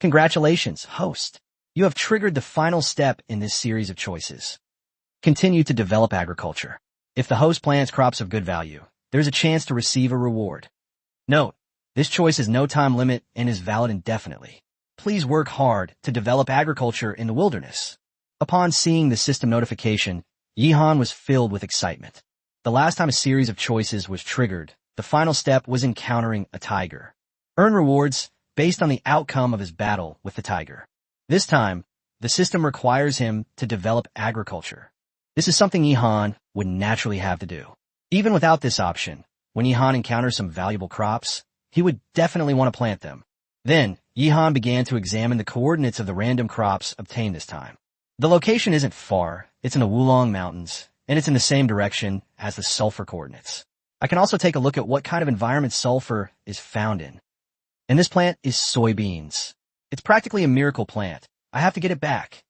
Congratulations, host. You have triggered the final step in this series of choices. Continue to develop agriculture. If the host plants crops of good value, there's a chance to receive a reward. Note, this choice has no time limit and is valid indefinitely. Please work hard to develop agriculture in the wilderness. Upon seeing the system notification, Yihan was filled with excitement. The last time a series of choices was triggered, the final step was encountering a tiger. Earn rewards based on the outcome of his battle with the tiger. This time, the system requires him to develop agriculture. This is something Yihan would naturally have to do. Even without this option, when Yihan encounters some valuable crops, he would definitely want to plant them. Then, Yihan began to examine the coordinates of the random crops obtained this time. The location isn't far, it's in the Wulong Mountains, and it's in the same direction as the sulfur coordinates. I can also take a look at what kind of environment sulfur is found in. And this plant is soybeans. It's practically a miracle plant. I have to get it back.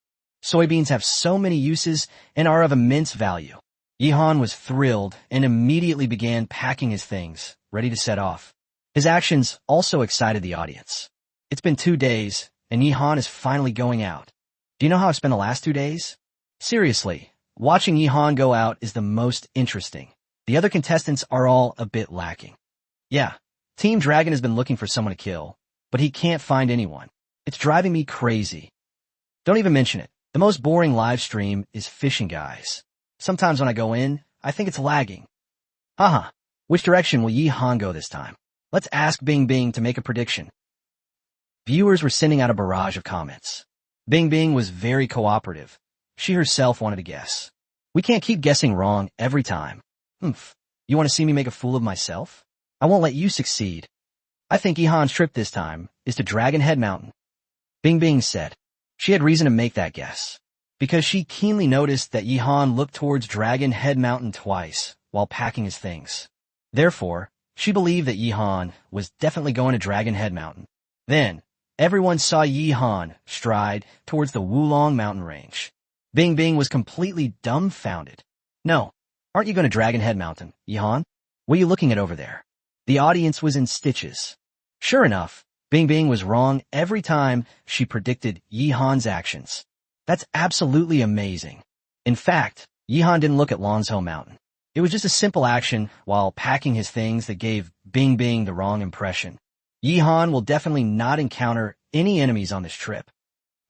Soybeans have so many uses and are of immense value. Yihan was thrilled and immediately began packing his things, ready to set off. His actions also excited the audience. It's been 2 days, and Yihan is finally going out. Do you know how I spent the last 2 days? Seriously, watching Yihan go out is the most interesting. The other contestants are all a bit lacking. Yeah, Team Dragon has been looking for someone to kill, but he can't find anyone. It's driving me crazy. Don't even mention it. The most boring live stream is Fishing Guys. Sometimes when I go in, I think it's lagging. Haha, which direction will Yihan go this time? Let's ask Bing Bing to make a prediction. Viewers were sending out a barrage of comments. Bing Bing was very cooperative. She herself wanted to guess. We can't keep guessing wrong every time. You want to see me make a fool of myself? I won't let you succeed. I think Yihan's trip this time is to Dragon Head Mountain. Bing Bing said. She had reason to make that guess, because she keenly noticed that Yihan looked towards Dragon Head Mountain twice while packing his things. Therefore, she believed that Yihan was definitely going to Dragon Head Mountain. Then, everyone saw Yihan stride towards the Wulong mountain range. Bing Bing was completely dumbfounded. No, aren't you going to Dragon Head Mountain, Yihan? What are you looking at over there? The audience was in stitches. Sure enough, Bing Bing was wrong every time she predicted Yihan's actions. That's absolutely amazing. In fact, Yihan didn't look at Lonsho Mountain. It was just a simple action while packing his things that gave Bing Bing the wrong impression. Yihan will definitely not encounter any enemies on this trip.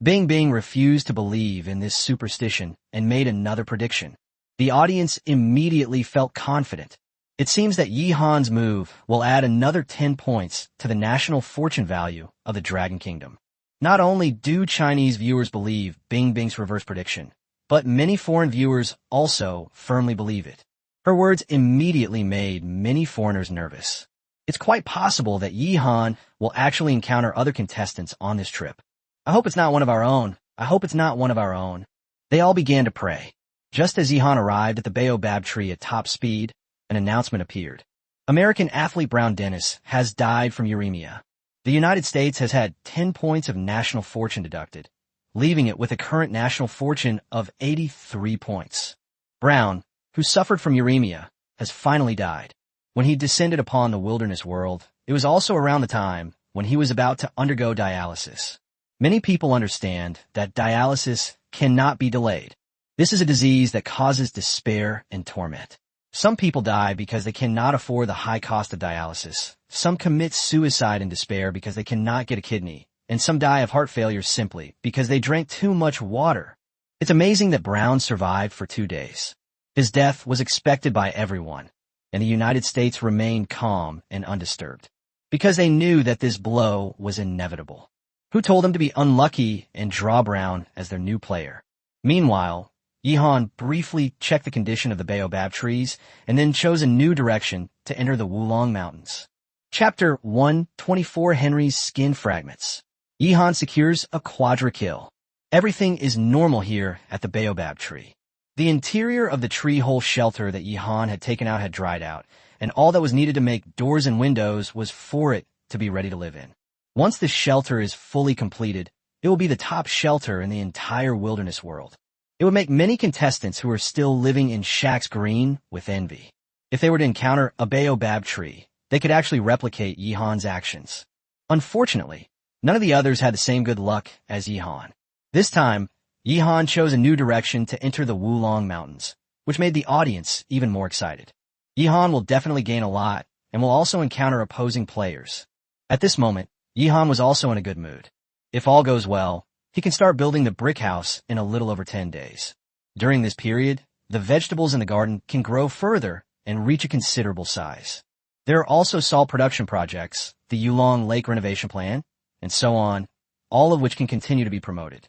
Bing Bing refused to believe in this superstition and made another prediction. The audience immediately felt confident. It seems that Yihan's move will add another 10 points to the national fortune value of the Dragon Kingdom. Not only do Chinese viewers believe Bing Bing's reverse prediction, but many foreign viewers also firmly believe it. Her words immediately made many foreigners nervous. It's quite possible that Yihan will actually encounter other contestants on this trip. I hope it's not one of our own. I hope it's not one of our own. They all began to pray. Just as Yihan arrived at the baobab tree at top speed, an announcement appeared. American athlete Brown Dennis has died from uremia. The United States has had 10 points of national fortune deducted, leaving it with a current national fortune of 83 points. Brown, who suffered from uremia, has finally died. When he descended upon the wilderness world, it was also around the time when he was about to undergo dialysis. Many people understand that dialysis cannot be delayed. This is a disease that causes despair and torment. Some people die because they cannot afford the high cost of dialysis. Some commit suicide in despair because they cannot get a kidney. And some die of heart failure simply because they drank too much water. It's amazing that Brown survived for 2 days. His death was expected by everyone, and the United States remained calm and undisturbed because they knew that this blow was inevitable. Who told them to be unlucky and draw Brown as their new player? Meanwhile, Yihan briefly checked the condition of the baobab trees and then chose a new direction to enter the Wulong Mountains. Chapter 124 Henry's Skin Fragments. Yihan secures a quadra-kill. Everything is normal here at the baobab tree. The interior of the tree hole shelter that Yihan had taken out had dried out, and all that was needed to make doors and windows was for it to be ready to live in. Once the shelter is fully completed, it will be the top shelter in the entire wilderness world. It would make many contestants who are still living in shacks green with envy. If they were to encounter a baobab tree, they could actually replicate Yihan's actions. Unfortunately, none of the others had the same good luck as Yihan. This time, Yihan chose a new direction to enter the Wulong Mountains, which made the audience even more excited. Yihan will definitely gain a lot and will also encounter opposing players. At this moment, Yihan was also in a good mood. If all goes well, he can start building the brick house in a little over 10 days. During this period, the vegetables in the garden can grow further and reach a considerable size. There are also salt production projects, the Yulong Lake renovation plan, and so on, all of which can continue to be promoted.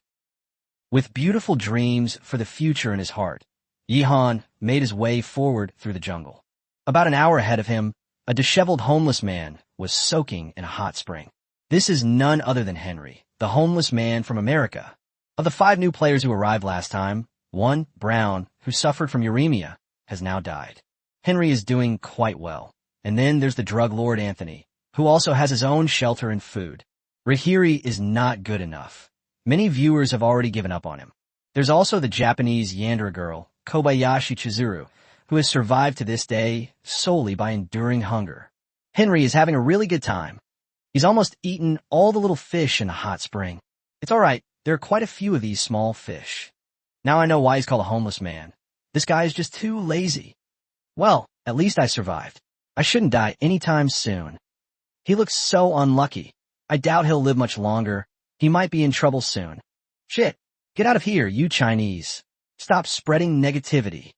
With beautiful dreams for the future in his heart, Yihan made his way forward through the jungle. About an hour ahead of him, a disheveled homeless man was soaking in a hot spring. This is none other than Henry, the homeless man from America. Of the 5 new players who arrived last time, one, Brown, who suffered from uremia, has now died. Henry is doing quite well. And then there's the drug lord Anthony, who also has his own shelter and food. Rahiri is not good enough. Many viewers have already given up on him. There's also the Japanese Yandere girl, Kobayashi Chizuru, who has survived to this day solely by enduring hunger. Henry is having a really good time. He's almost eaten all the little fish in the hot spring. It's all right, there are quite a few of these small fish. Now I know why he's called a homeless man. This guy is just too lazy. Well, at least I survived. I shouldn't die anytime soon. He looks so unlucky. I doubt he'll live much longer. He might be in trouble soon. Shit, get out of here, you Chinese. Stop spreading negativity.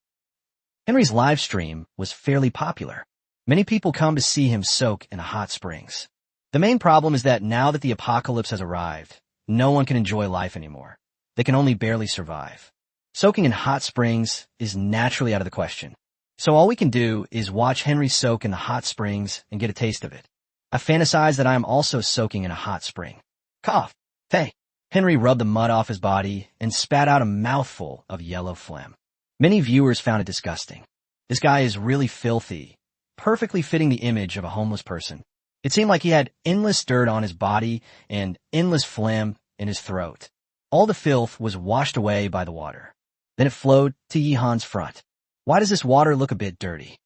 Henry's live stream was fairly popular. Many people come to see him soak in the hot springs. The main problem is that now that the apocalypse has arrived, no one can enjoy life anymore. They can only barely survive. Soaking in hot springs is naturally out of the question. So all we can do is watch Henry soak in the hot springs and get a taste of it. I fantasize that I am also soaking in a hot spring. Cough. Hey. Henry rubbed the mud off his body and spat out a mouthful of yellow phlegm. Many viewers found it disgusting. This guy is really filthy, perfectly fitting the image of a homeless person. It seemed like he had endless dirt on his body and endless phlegm in his throat. All the filth was washed away by the water. Then it flowed to Yihan's front. Why does this water look a bit dirty?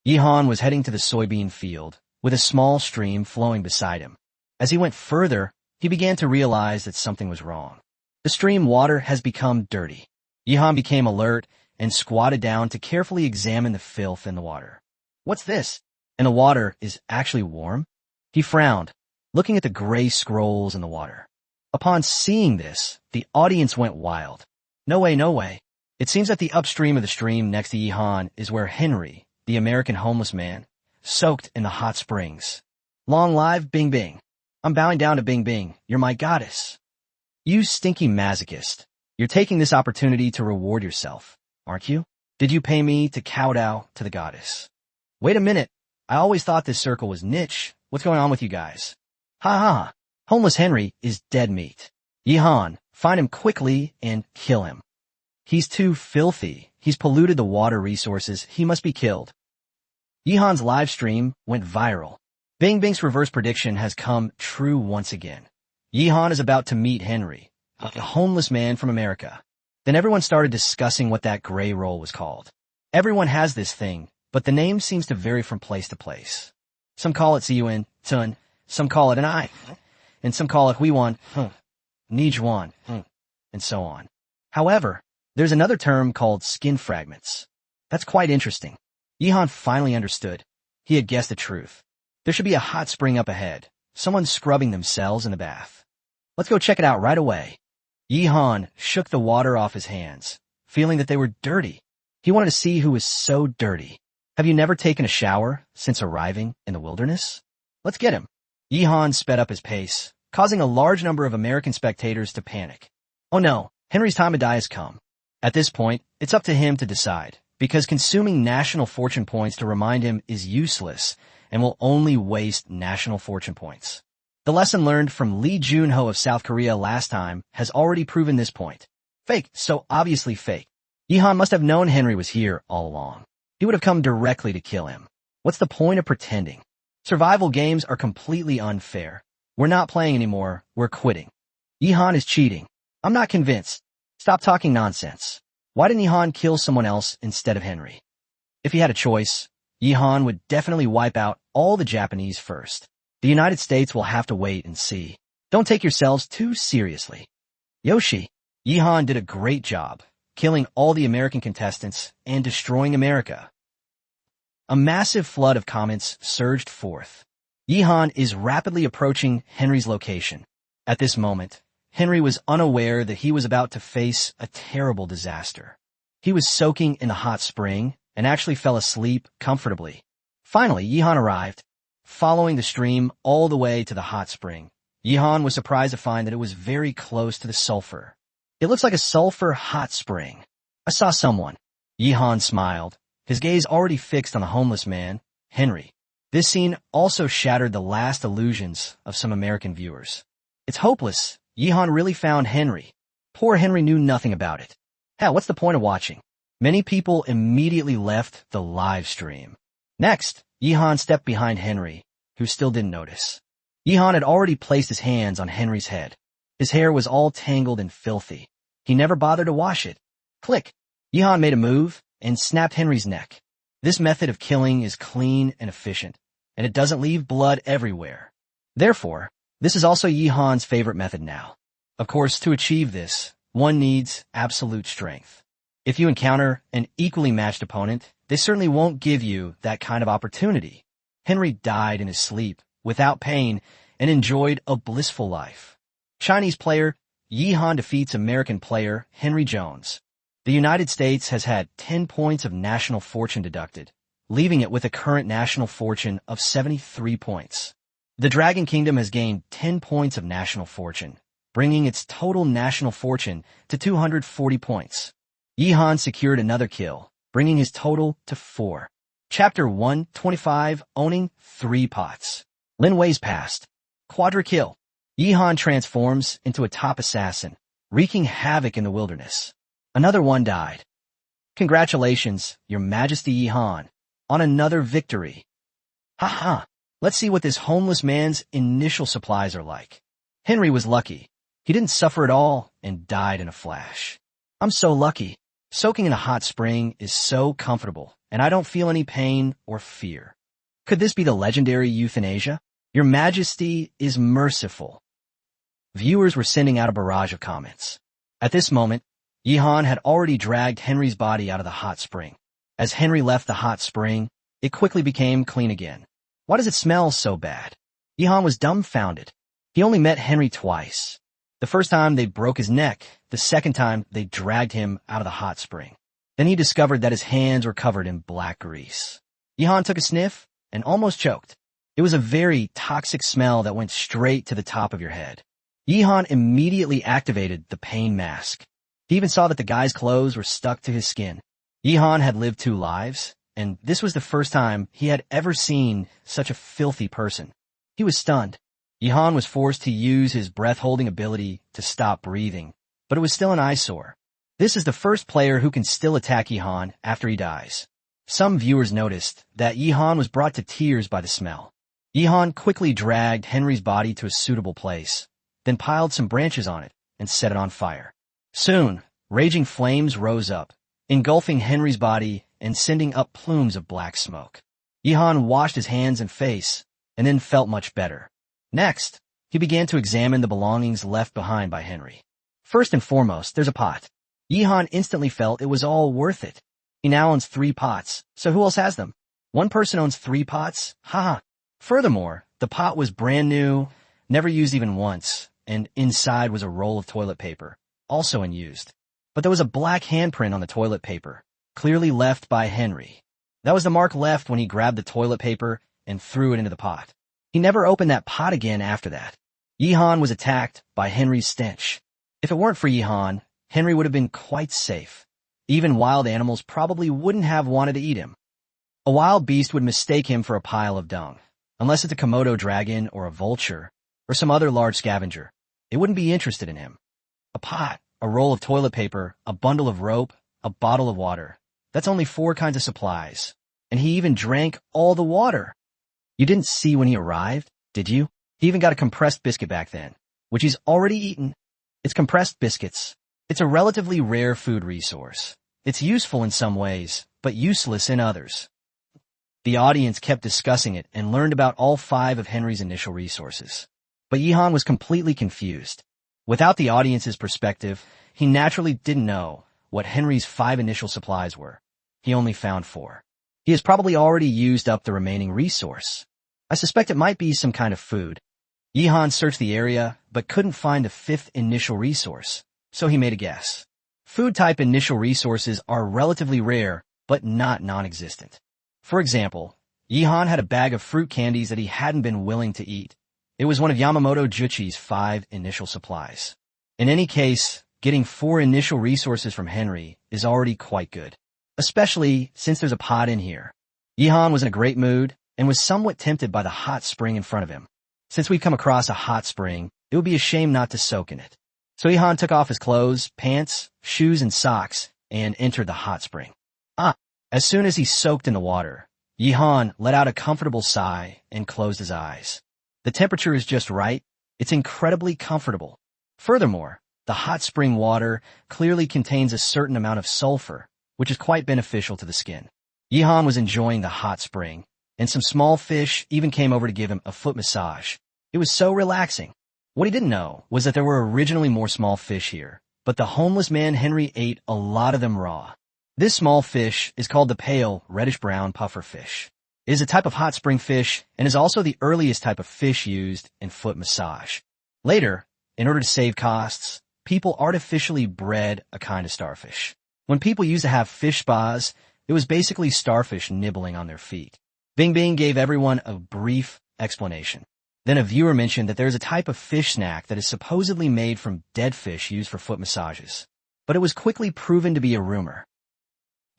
Yihan was heading to the soybean field, with a small stream flowing beside him. As he went further, he began to realize that something was wrong. The stream water has become dirty. Yihan became alert and squatted down to carefully examine the filth in the water. What's this? And the water is actually warm? He frowned, looking at the gray scrolls in the water. Upon seeing this, the audience went wild. No way, no way. It seems that the upstream of the stream next to Yihan is where Henry, the American homeless man, soaked in the hot springs. Long live Bing Bing. I'm bowing down to Bing Bing. You're my goddess. You stinky masochist. You're taking this opportunity to reward yourself, aren't you? Did you pay me to kowtow to the goddess? Wait a minute. I always thought this circle was niche. What's going on with you guys? Ha ha. Homeless Henry is dead meat. Yihan, find him quickly and kill him. He's too filthy. He's polluted the water resources. He must be killed. Yihan's live stream went viral. Bing Bing's reverse prediction has come true once again. Yihan is about to meet Henry, a homeless man from America. Then everyone started discussing what that gray roll was called. Everyone has this thing, but the name seems to vary from place to place. Some call it Ziyuan, Tun, some call it an I, and some call it Huiwan, huh. Nijuan, and so on. However, there's another term called skin fragments. That's quite interesting. Yihan finally understood. He had guessed the truth. There should be a hot spring up ahead. Someone scrubbing themselves in the bath. Let's go check it out right away. Yihan shook the water off his hands, feeling that they were dirty. He wanted to see who was so dirty. Have you never taken a shower since arriving in the wilderness? Let's get him. Yihan sped up his pace, causing a large number of American spectators to panic. Oh no, Henry's time to die has come. At this point, it's up to him to decide, because consuming national fortune points to remind him is useless and will only waste national fortune points. The lesson learned from Lee Junho of South Korea last time has already proven this point. Fake, so obviously fake. Yihan must have known Henry was here all along. He would have come directly to kill him. What's the point of pretending? Survival games are completely unfair. We're not playing anymore, we're quitting. Yihan is cheating. I'm not convinced. Stop talking nonsense. Why didn't Yihan kill someone else instead of Henry? If he had a choice, Yihan would definitely wipe out all the Japanese first. The United States will have to wait and see. Don't take yourselves too seriously. Yoshi, Yihan did a great job, killing all the American contestants and destroying America. A massive flood of comments surged forth. Yihan is rapidly approaching Henry's location. At this moment, Henry was unaware that he was about to face a terrible disaster. He was soaking in the hot spring and actually fell asleep comfortably. Finally, Yihan arrived, following the stream all the way to the hot spring. Yihan was surprised to find that it was very close to the sulfur. It looks like a sulfur hot spring. I saw someone. Yihan smiled, his gaze already fixed on the homeless man, Henry. This scene also shattered the last illusions of some American viewers. It's hopeless. Yihan really found Henry. Poor Henry knew nothing about it. Hell, what's the point of watching? Many people immediately left the live stream. Next, Yihan stepped behind Henry, who still didn't notice. Yihan had already placed his hands on Henry's head. His hair was all tangled and filthy. He never bothered to wash it. Click. Yihan made a move and snapped Henry's neck. This method of killing is clean and efficient, and it doesn't leave blood everywhere. Therefore, this is also Yihan's favorite method now. Of course, to achieve this, one needs absolute strength. If you encounter an equally matched opponent, they certainly won't give you that kind of opportunity. Henry died in his sleep, without pain, and enjoyed a blissful life. Chinese player Yihan defeats American player Henry Jones. The United States has had 10 points of national fortune deducted, leaving it with a current national fortune of 73 points. The Dragon Kingdom has gained 10 points of national fortune, bringing its total national fortune to 240 points. Yihan secured another kill, bringing his total to 4. Chapter 125, Owning 3 Pots. Lin Wei's past. Quadra kill. Yihan transforms into a top assassin, wreaking havoc in the wilderness. Another one died. Congratulations, Your Majesty Yihan, on another victory. Haha, let's see what this homeless man's initial supplies are like. Henry was lucky. He didn't suffer at all and died in a flash. I'm so lucky. Soaking in a hot spring is so comfortable, and I don't feel any pain or fear. Could this be the legendary euthanasia? Your Majesty is merciful. Viewers were sending out a barrage of comments. At this moment, Yihan had already dragged Henry's body out of the hot spring. As Henry left the hot spring, it quickly became clean again. Why does it smell so bad? Yihan was dumbfounded. He only met Henry twice. The first time they broke his neck, the second time they dragged him out of the hot spring. Then he discovered that his hands were covered in black grease. Yihan took a sniff and almost choked. It was a very toxic smell that went straight to the top of your head. Yihan immediately activated the pain mask. He even saw that the guy's clothes were stuck to his skin. Yihan had lived 2 lives, and this was the first time he had ever seen such a filthy person. He was stunned. Yihan was forced to use his breath-holding ability to stop breathing, but it was still an eyesore. This is the first player who can still attack Yihan after he dies. Some viewers noticed that Yihan was brought to tears by the smell. Yihan quickly dragged Henry's body to a suitable place, then piled some branches on it and set it on fire. Soon, raging flames rose up, engulfing Henry's body and sending up plumes of black smoke. Yihan washed his hands and face, and then felt much better. Next, He began to examine the belongings left behind by Henry. First and foremost, there's a pot. Yihan instantly felt it was all worth it. He now owns 3 pots, so who else has them? One person owns 3 pots? Haha. Furthermore, the pot was brand new, never used even once, and inside was a roll of toilet paper, also unused. But there was a black handprint on the toilet paper, clearly left by Henry. That was the mark left when he grabbed the toilet paper and threw it into the pot. He never opened that pot again after that. Yihan was attacked by Henry's stench. If it weren't for Yihan, Henry would have been quite safe. Even wild animals probably wouldn't have wanted to eat him. A wild beast would mistake him for a pile of dung. Unless it's a Komodo dragon or a vulture or some other large scavenger, it wouldn't be interested in him. A pot, a roll of toilet paper, a bundle of rope, a bottle of water. That's only 4 kinds of supplies. And he even drank all the water. You didn't see when he arrived, did you? He even got a compressed biscuit back then, which he's already eaten. It's compressed biscuits. It's a relatively rare food resource. It's useful in some ways, but useless in others. The audience kept discussing it and learned about all 5 of Henry's initial resources. But Yihan was completely confused. Without the audience's perspective, he naturally didn't know what Henry's 5 initial supplies were. He only found 4. He has probably already used up the remaining resource. I suspect it might be some kind of food. Yihan searched the area, but couldn't find the 5th initial resource, so he made a guess. Food-type initial resources are relatively rare, but not non-existent. For example, Yihan had a bag of fruit candies that he hadn't been willing to eat. It was one of Yamamoto Juchi's 5 initial supplies. In any case, getting 4 initial resources from Henry is already quite good, especially since there's a pot in here. Yihan was in a great mood and was somewhat tempted by the hot spring in front of him. Since we've come across a hot spring, it would be a shame not to soak in it. So Yihan took off his clothes, pants, shoes, and socks and entered the hot spring. As soon as he soaked in the water, Yihan let out a comfortable sigh and closed his eyes. The temperature is just right. It's incredibly comfortable. Furthermore, the hot spring water clearly contains a certain amount of sulfur, which is quite beneficial to the skin. Yihan was enjoying the hot spring, and some small fish even came over to give him a foot massage. It was so relaxing. What he didn't know was that there were originally more small fish here, but the homeless man Henry ate a lot of them raw. This small fish is called the pale, reddish-brown pufferfish. It is a type of hot spring fish and is also the earliest type of fish used in foot massage. Later, in order to save costs, people artificially bred a kind of starfish. When people used to have fish spas, it was basically starfish nibbling on their feet. Bing Bing gave everyone a brief explanation. Then a viewer mentioned that there is a type of fish snack that is supposedly made from dead fish used for foot massages. But it was quickly proven to be a rumor.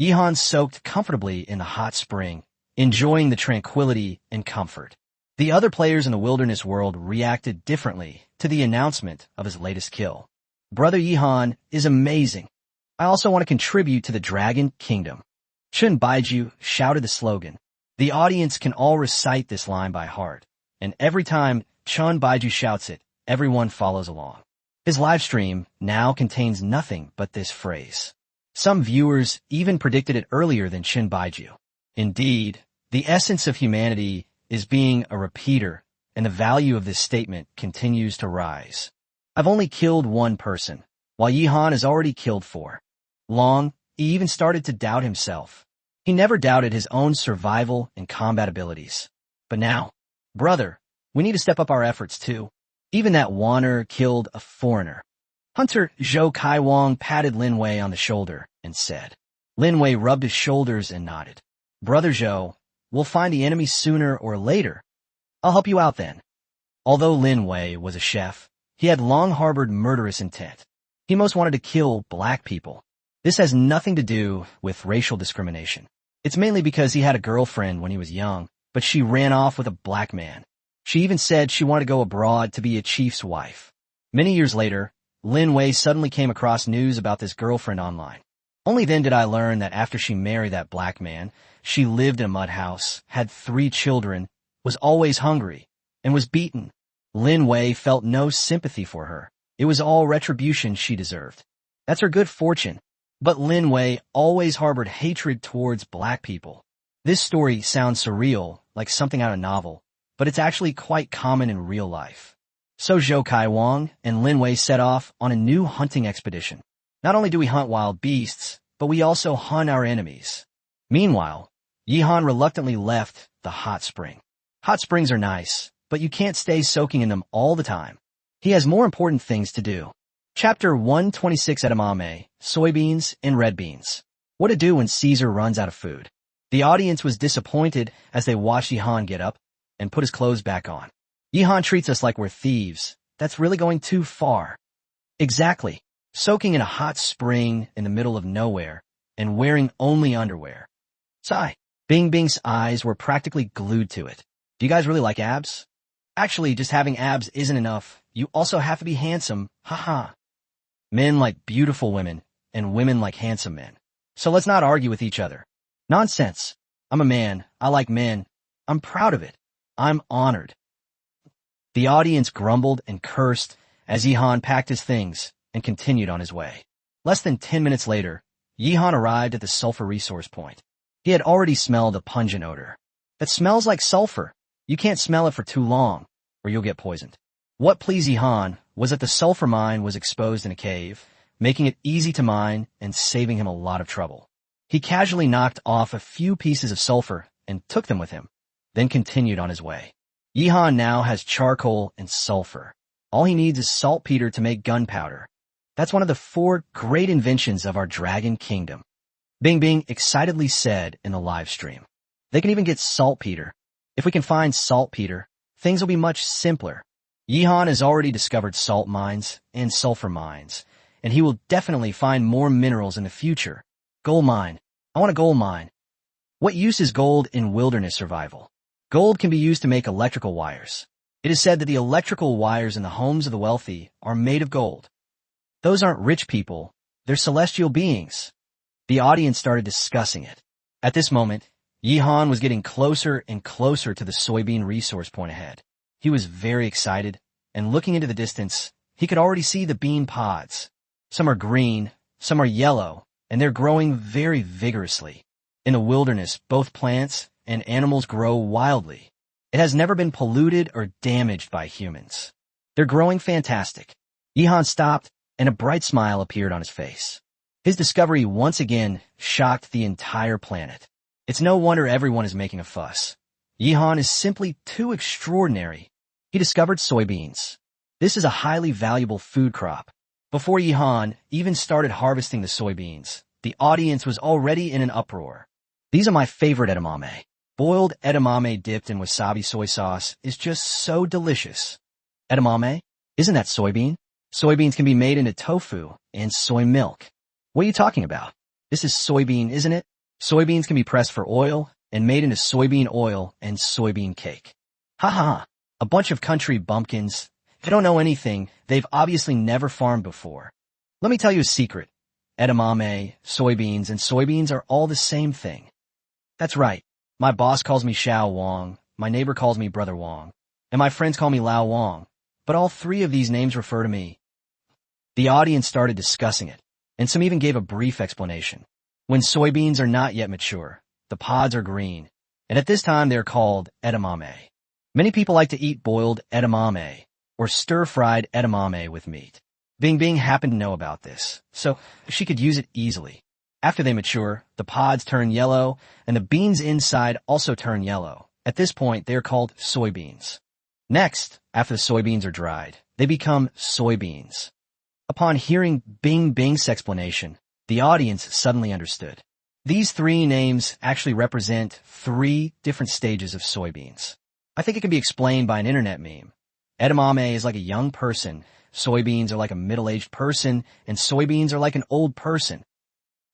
Yihan soaked comfortably in the hot spring, enjoying the tranquility and comfort. The other players in the wilderness world reacted differently to the announcement of his latest kill. Brother Yihan is amazing. I also want to contribute to the Dragon Kingdom. Chun Baiju shouted the slogan. The audience can all recite this line by heart, and every time Chun Baiju shouts it, everyone follows along. His livestream now contains nothing but this phrase. Some viewers even predicted it earlier than Chun Baiju. Indeed, the essence of humanity is being a repeater, and the value of this statement continues to rise. I've only killed 1 person, while Yihan has already killed 4. Long, he even started to doubt himself. He never doubted his own survival and combat abilities. But now, brother, we need to step up our efforts too. Even that Wanner killed a foreigner. Hunter Zhou Kaiwang patted Lin Wei on the shoulder and said. Lin Wei rubbed his shoulders and nodded. Brother Zhou, we'll find the enemy sooner or later. I'll help you out then. Although Lin Wei was a chef, he had long harbored murderous intent. He most wanted to kill black people. This has nothing to do with racial discrimination. It's mainly because he had a girlfriend when he was young, but she ran off with a black man. She even said she wanted to go abroad to be a chief's wife. Many years later, Lin Wei suddenly came across news about this girlfriend online. Only then did I learn that after she married that black man, she lived in a mud house, had 3 children, was always hungry, and was beaten. Lin Wei felt no sympathy for her. It was all retribution she deserved. That's her good fortune. But Lin Wei always harbored hatred towards black people. This story sounds surreal, like something out of a novel, but it's actually quite common in real life. So Zhou Kai Wang and Lin Wei set off on a new hunting expedition. Not only do we hunt wild beasts, but we also hunt our enemies. Meanwhile, Yihan reluctantly left the hot spring. Hot springs are nice, but you can't stay soaking in them all the time. He has more important things to do. Chapter 126 Edamame, Soybeans and Red Beans. What to do when Caesar runs out of food. The audience was disappointed as they watched Yihan get up and put his clothes back on. Yihan treats us like we're thieves. That's really going too far. Exactly. Soaking in a hot spring in the middle of nowhere and wearing only underwear. Sigh. Bing Bing's eyes were practically glued to it. Do you guys really like abs? Actually, just having abs isn't enough. You also have to be handsome. Haha. Men like beautiful women, and women like handsome men. So let's not argue with each other. Nonsense. I'm a man. I like men. I'm proud of it. I'm honored. The audience grumbled and cursed as Yihan packed his things and continued on his way. Less than 10 minutes later, Yihan arrived at the sulfur resource point. He had already smelled a pungent odor. That smells like sulfur. You can't smell it for too long, or you'll get poisoned. What pleased Yihan was that the sulfur mine was exposed in a cave, making it easy to mine and saving him a lot of trouble. He casually knocked off a few pieces of sulfur and took them with him, then continued on his way. Yihan now has charcoal and sulfur. All he needs is saltpeter to make gunpowder. That's one of the 4 great inventions of our dragon kingdom. Bing Bing excitedly said in the live stream. They can even get saltpeter. If we can find saltpeter, things will be much simpler. Yihan has already discovered salt mines and sulfur mines, and he will definitely find more minerals in the future. Gold mine. I want a gold mine. What use is gold in wilderness survival? Gold can be used to make electrical wires. It is said that the electrical wires in the homes of the wealthy are made of gold. Those aren't rich people, they're celestial beings. The audience started discussing it. At this moment, Yihan was getting closer and closer to the soybean resource point ahead. He was very excited, and looking into the distance, he could already see the bean pods. Some are green, some are yellow, and they're growing very vigorously. In the wilderness, both plants and animals grow wildly. It has never been polluted or damaged by humans. They're growing fantastic. Yihan stopped, and a bright smile appeared on his face. His discovery once again shocked the entire planet. It's no wonder everyone is making a fuss. Yihan is simply too extraordinary. He discovered soybeans. This is a highly valuable food crop. Before Yihan even started harvesting the soybeans, the audience was already in an uproar. These are my favorite edamame. Boiled edamame dipped in wasabi soy sauce is just so delicious. Edamame? Isn't that soybean? Soybeans can be made into tofu and soy milk. What are you talking about? This is soybean, isn't it? Soybeans can be pressed for oil and made into soybean oil and soybean cake. Ha ha ha. A bunch of country bumpkins. They don't know anything. They've obviously never farmed before. Let me tell you a secret. Edamame, soybeans, and soybeans are all the same thing. That's right. My boss calls me Xiao Wang, my neighbor calls me Brother Wang, and my friends call me Lao Wang, but all 3 of these names refer to me. The audience started discussing it, and some even gave a brief explanation. When soybeans are not yet mature, the pods are green, and at this time they are called edamame. Many people like to eat boiled edamame, or stir-fried edamame with meat. Bing Bing happened to know about this, so she could use it easily. After they mature, the pods turn yellow, and the beans inside also turn yellow. At this point, they are called soybeans. Next, after the soybeans are dried, they become soybeans. Upon hearing Bing Bing's explanation, the audience suddenly understood. These 3 names actually represent 3 different stages of soybeans. I think it can be explained by an internet meme. Edamame is like a young person, soybeans are like a middle-aged person, and soybeans are like an old person.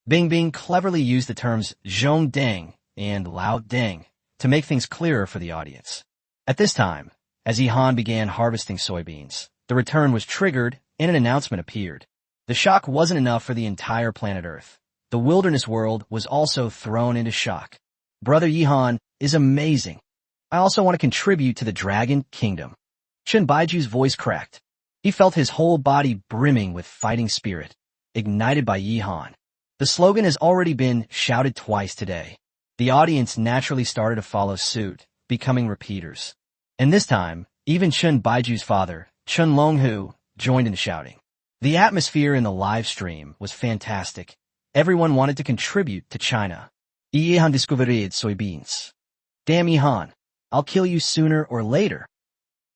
Bing Bing cleverly used the terms zhong deng and lao deng to make things clearer for the audience. At this time, as Yihan began harvesting soybeans, the return was triggered and an announcement appeared. The shock wasn't enough for the entire planet Earth. The wilderness world was also thrown into shock. Brother Yihan is amazing. I also want to contribute to the Dragon Kingdom. Shin Baiju's voice cracked. He felt his whole body brimming with fighting spirit, ignited by Yihan. The slogan has already been shouted twice today. The audience naturally started to follow suit, becoming repeaters. And this time, even Shun Baiju's father, Chun Longhu joined in shouting. The atmosphere in the live stream was fantastic. Everyone wanted to contribute to China. Ihan descubrid soybeans. Damn Ihan, I'll kill you sooner or later.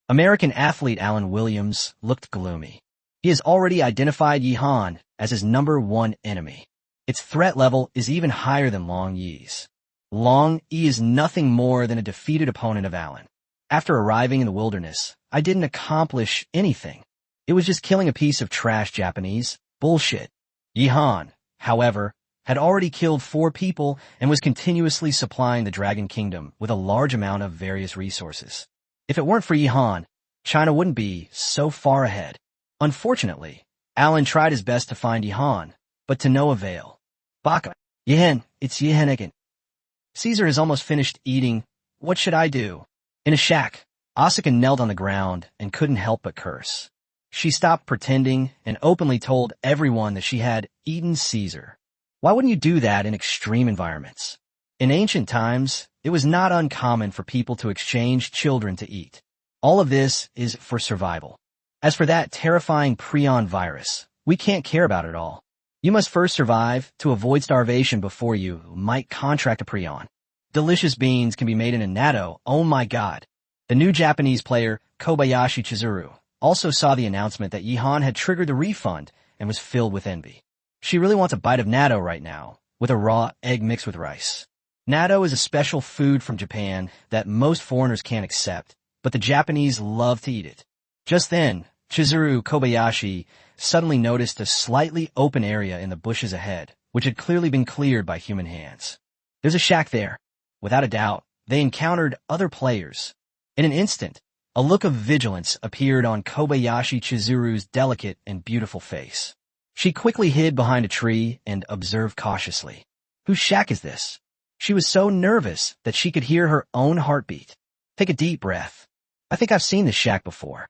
American athlete Alan Williams looked gloomy. He has already identified Yihan as his #1 enemy. Its threat level is even higher than Long Yi's. Long Yi is nothing more than a defeated opponent of Alan. After arriving in the wilderness, I didn't accomplish anything. It was just killing a piece of trash Japanese bullshit. Yihan, however, had already killed 4 people and was continuously supplying the Dragon Kingdom with a large amount of various resources. If it weren't for Yihan, China wouldn't be so far ahead. Unfortunately, Alan tried his best to find Yihan, but to no avail. Baka, Yihan, it's Yihan again. Caesar has almost finished eating. What should I do? In a shack, Asuka knelt on the ground and couldn't help but curse. She stopped pretending and openly told everyone that she had eaten Caesar. Why wouldn't you do that in extreme environments? In ancient times, it was not uncommon for people to exchange children to eat. All of this is for survival. As for that terrifying prion virus, we can't care about it all. You must first survive to avoid starvation before you might contract a prion. Delicious beans can be made in a natto. Oh my god. The new Japanese player, Kobayashi Chizuru, also saw the announcement that Yihan had triggered the refund and was filled with envy. She really wants a bite of natto right now, with a raw egg mixed with rice. Natto is a special food from Japan that most foreigners can't accept, but the Japanese love to eat it. Just then, Chizuru Kobayashi suddenly noticed a slightly open area in the bushes ahead, which had clearly been cleared by human hands. There's a shack there. Without a doubt, they encountered other players. In an instant, a look of vigilance appeared on Kobayashi Chizuru's delicate and beautiful face. She quickly hid behind a tree and observed cautiously. Whose shack is this? She was so nervous that she could hear her own heartbeat. Take a deep breath. I think I've seen this shack before.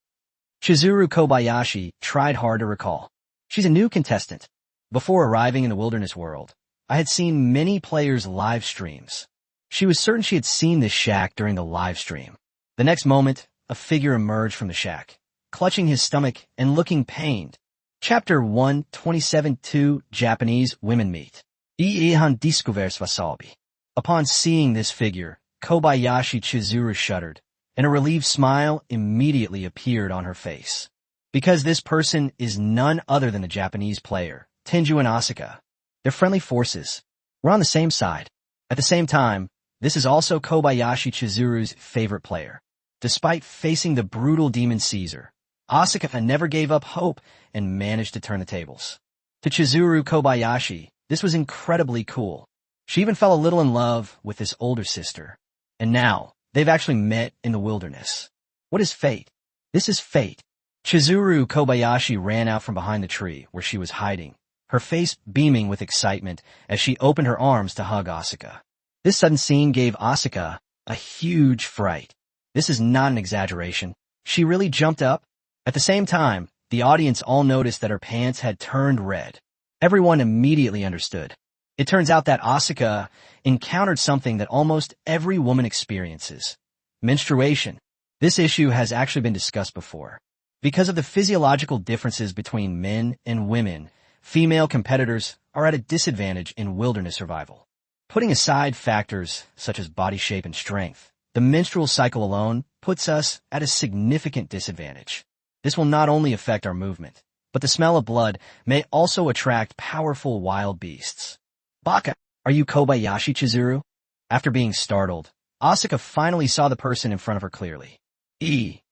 Chizuru Kobayashi tried hard to recall. She's a new contestant. Before arriving in the wilderness world, I had seen many players' live streams. She was certain she had seen this shack during the live stream. The next moment, a figure emerged from the shack, clutching his stomach and looking pained. Chapter 1:27-2 Japanese Women Meet. Ihan descubres wasabi. Upon seeing this figure, Kobayashi Chizuru shuddered, and a relieved smile immediately appeared on her face. Because this person is none other than the Japanese player, Tenju and Asuka. They're friendly forces. We're on the same side. At the same time, this is also Kobayashi Chizuru's favorite player. Despite facing the brutal demon Caesar, Asuka never gave up hope and managed to turn the tables. To Chizuru Kobayashi, this was incredibly cool. She even fell a little in love with this older sister. And now, they've actually met in the wilderness. What is fate? This is fate. Chizuru Kobayashi ran out from behind the tree where she was hiding, her face beaming with excitement as she opened her arms to hug Asuka. This sudden scene gave Asuka a huge fright. This is not an exaggeration. She really jumped up. At the same time, the audience all noticed that her pants had turned red. Everyone immediately understood. It turns out that Asuka encountered something that almost every woman experiences. Menstruation. This issue has actually been discussed before. Because of the physiological differences between men and women, female competitors are at a disadvantage in wilderness survival. Putting aside factors such as body shape and strength, the menstrual cycle alone puts us at a significant disadvantage. This will not only affect our movement, but the smell of blood may also attract powerful wild beasts. Baka, are you Kobayashi Chizuru? After being startled, Asuka finally saw the person in front of her clearly. Chizuru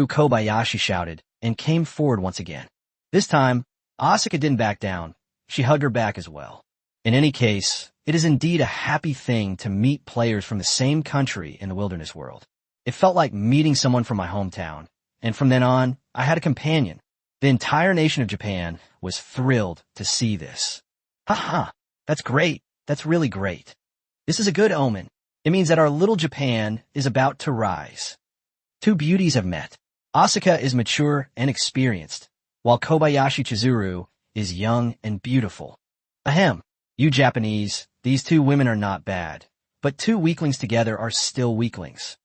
Kobayashi shouted and came forward once again. This time, Asuka didn't back down. She hugged her back as well. In any case, it is indeed a happy thing to meet players from the same country in the wilderness world. It felt like meeting someone from my hometown, and from then on, I had a companion. The entire nation of Japan was thrilled to see this. Haha, that's great. That's really great. This is a good omen. It means that our little Japan is about to rise. Two beauties have met. Asuka is mature and experienced, while Kobayashi Chizuru is young and beautiful. Ahem, you Japanese, these two women are not bad, but two weaklings together are still weaklings.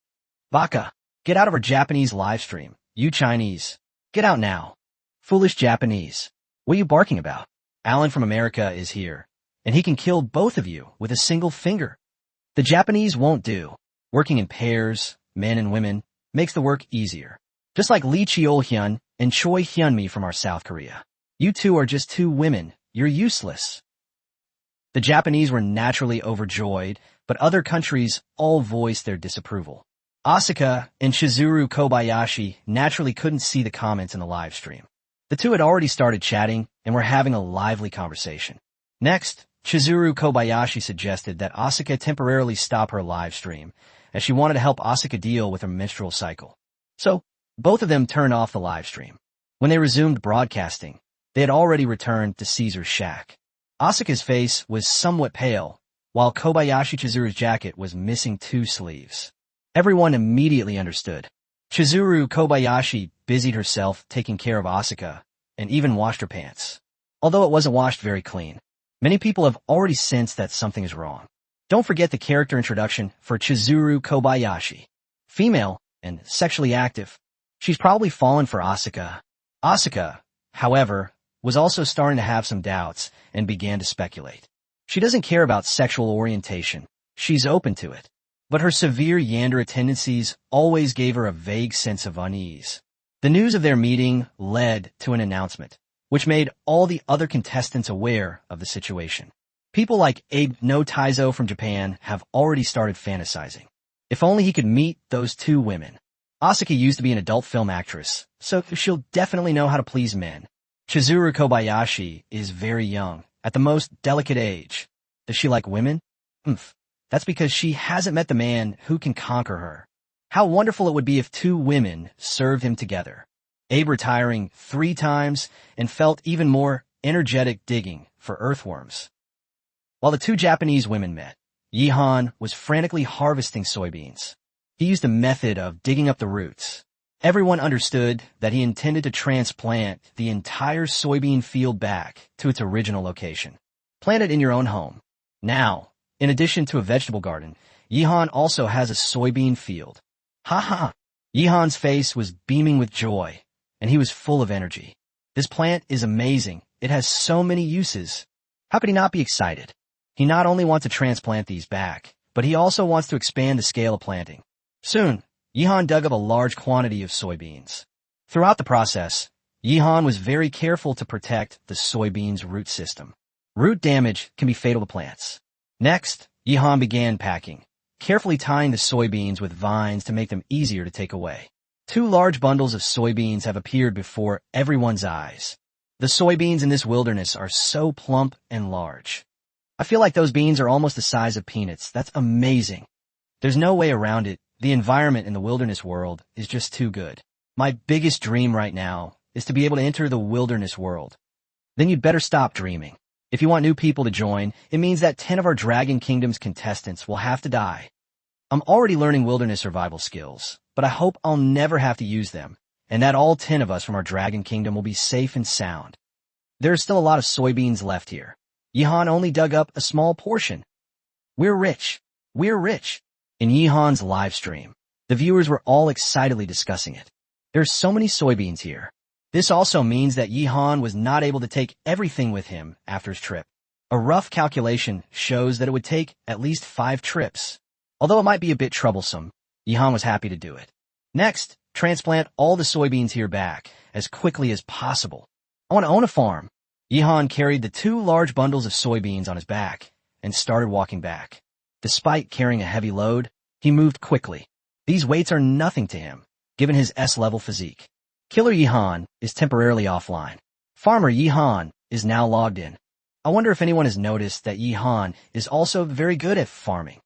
Baka, get out of our Japanese live stream. You Chinese. Get out now. Foolish Japanese. What are you barking about? Alan from America is here, and he can kill both of you with a single finger. The Japanese won't do. Working in pairs, men and women, makes the work easier. Just like Lee Cheol-hyun and Choi Hyun-mi from our South Korea. You two are just two women. You're useless. The Japanese were naturally overjoyed, but other countries all voiced their disapproval. Asuka and Chizuru Kobayashi naturally couldn't see the comments in the live stream. The two had already started chatting and were having a lively conversation. Next, Chizuru Kobayashi suggested that Asuka temporarily stop her live stream, as she wanted to help Asuka deal with her menstrual cycle. So, both of them turned off the live stream. When they resumed broadcasting, they had already returned to Caesar's shack. Asuka's face was somewhat pale, while Kobayashi Chizuru's jacket was missing 2 sleeves. Everyone immediately understood. Chizuru Kobayashi busied herself taking care of Asuka, and even washed her pants. Although it wasn't washed very clean, many people have already sensed that something is wrong. Don't forget the character introduction for Chizuru Kobayashi. Female and sexually active. She's probably fallen for Asuka. Asuka, however, was also starting to have some doubts and began to speculate. She doesn't care about sexual orientation. She's open to it. But her severe yandere tendencies always gave her a vague sense of unease. The news of their meeting led to an announcement, which made all the other contestants aware of the situation. People like Abe no Taizo from Japan have already started fantasizing. If only he could meet those 2 women. Asuka used to be an adult film actress, so she'll definitely know how to please men. Chizuru Kobayashi is very young, at the most delicate age. Does she like women? That's because she hasn't met the man who can conquer her. How wonderful it would be if 2 women served him together. Abe retiring 3 times and felt even more energetic digging for earthworms. While the 2 Japanese women met, Yihan was frantically harvesting soybeans. He used a method of digging up the roots. Everyone understood that he intended to transplant the entire soybean field back to its original location. Plant it in your own home. Now, in addition to a vegetable garden, Yihan also has a soybean field. Ha! Yihan's face was beaming with joy, and he was full of energy. This plant is amazing. It has so many uses. How could he not be excited? He not only wants to transplant these back, but he also wants to expand the scale of planting. Soon, Yihan dug up a large quantity of soybeans. Throughout the process, Yihan was very careful to protect the soybeans' root system. Root damage can be fatal to plants. Next, Yihan began packing, carefully tying the soybeans with vines to make them easier to take away. 2 large bundles of soybeans have appeared before everyone's eyes. The soybeans in this wilderness are so plump and large. I feel like those beans are almost the size of peanuts. That's amazing. There's no way around it. The environment in the wilderness world is just too good. My biggest dream right now is to be able to enter the wilderness world. Then you'd better stop dreaming. If you want new people to join, it means that 10 of our Dragon Kingdom's contestants will have to die. I'm already learning wilderness survival skills, but I hope I'll never have to use them, and that all 10 of us from our Dragon Kingdom will be safe and sound. There are still a lot of soybeans left here. Yihan only dug up a small portion. We're rich. We're rich. In Yihan's live stream, the viewers were all excitedly discussing it. There's so many soybeans here. This also means that Yihan was not able to take everything with him after his trip. A rough calculation shows that it would take at least 5 trips. Although it might be a bit troublesome, Yihan was happy to do it. Next, transplant all the soybeans here back as quickly as possible. I want to own a farm. Yihan carried the 2 large bundles of soybeans on his back and started walking back. Despite carrying a heavy load, he moved quickly. These weights are nothing to him, given his S-level physique. Killer Yihan is temporarily offline. Farmer Yihan is now logged in. I wonder if anyone has noticed that Yihan is also very good at farming.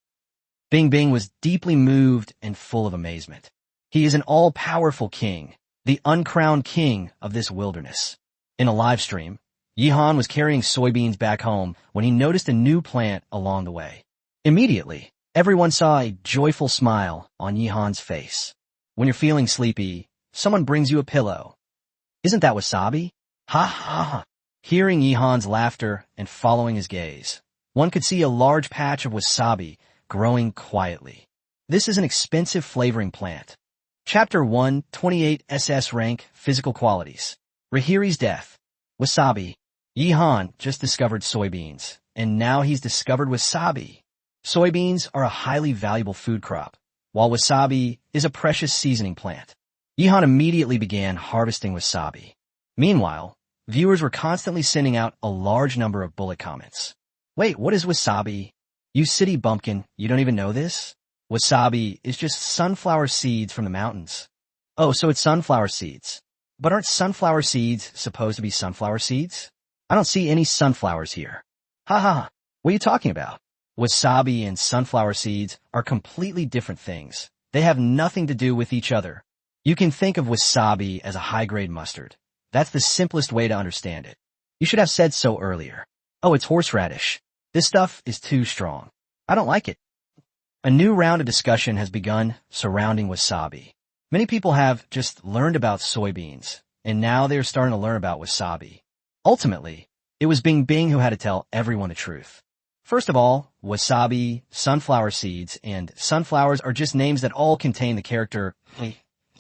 Bing Bing was deeply moved and full of amazement. He is an all-powerful king, the uncrowned king of this wilderness. In a live stream, Yihan was carrying soybeans back home when he noticed a new plant along the way. Immediately, everyone saw a joyful smile on Yihan's face. When you're feeling sleepy, someone brings you a pillow. Isn't that wasabi? Ha ha ha. Hearing Yihan's laughter and following his gaze, one could see a large patch of wasabi growing quietly. This is an expensive flavoring plant. Chapter 1, 28 SS Rank, Physical Qualities. Rahiri's Death. Wasabi. Yihan just discovered soybeans, and now he's discovered wasabi. Soybeans are a highly valuable food crop, while wasabi is a precious seasoning plant. Yihan immediately began harvesting wasabi. Meanwhile, viewers were constantly sending out a large number of bullet comments. Wait, what is wasabi? You city bumpkin, you don't even know this? Wasabi is just sunflower seeds from the mountains. Oh, so it's sunflower seeds. But aren't sunflower seeds supposed to be sunflower seeds? I don't see any sunflowers here. Ha ha, what are you talking about? Wasabi and sunflower seeds are completely different things. They have nothing to do with each other. You can think of wasabi as a high-grade mustard. That's the simplest way to understand it. You should have said so earlier. Oh, it's horseradish. This stuff is too strong. I don't like it. A new round of discussion has begun surrounding wasabi. Many people have just learned about soybeans, and now they're starting to learn about wasabi. Ultimately, it was Bing Bing who had to tell everyone the truth. First of all, wasabi, sunflower seeds, and sunflowers are just names that all contain the character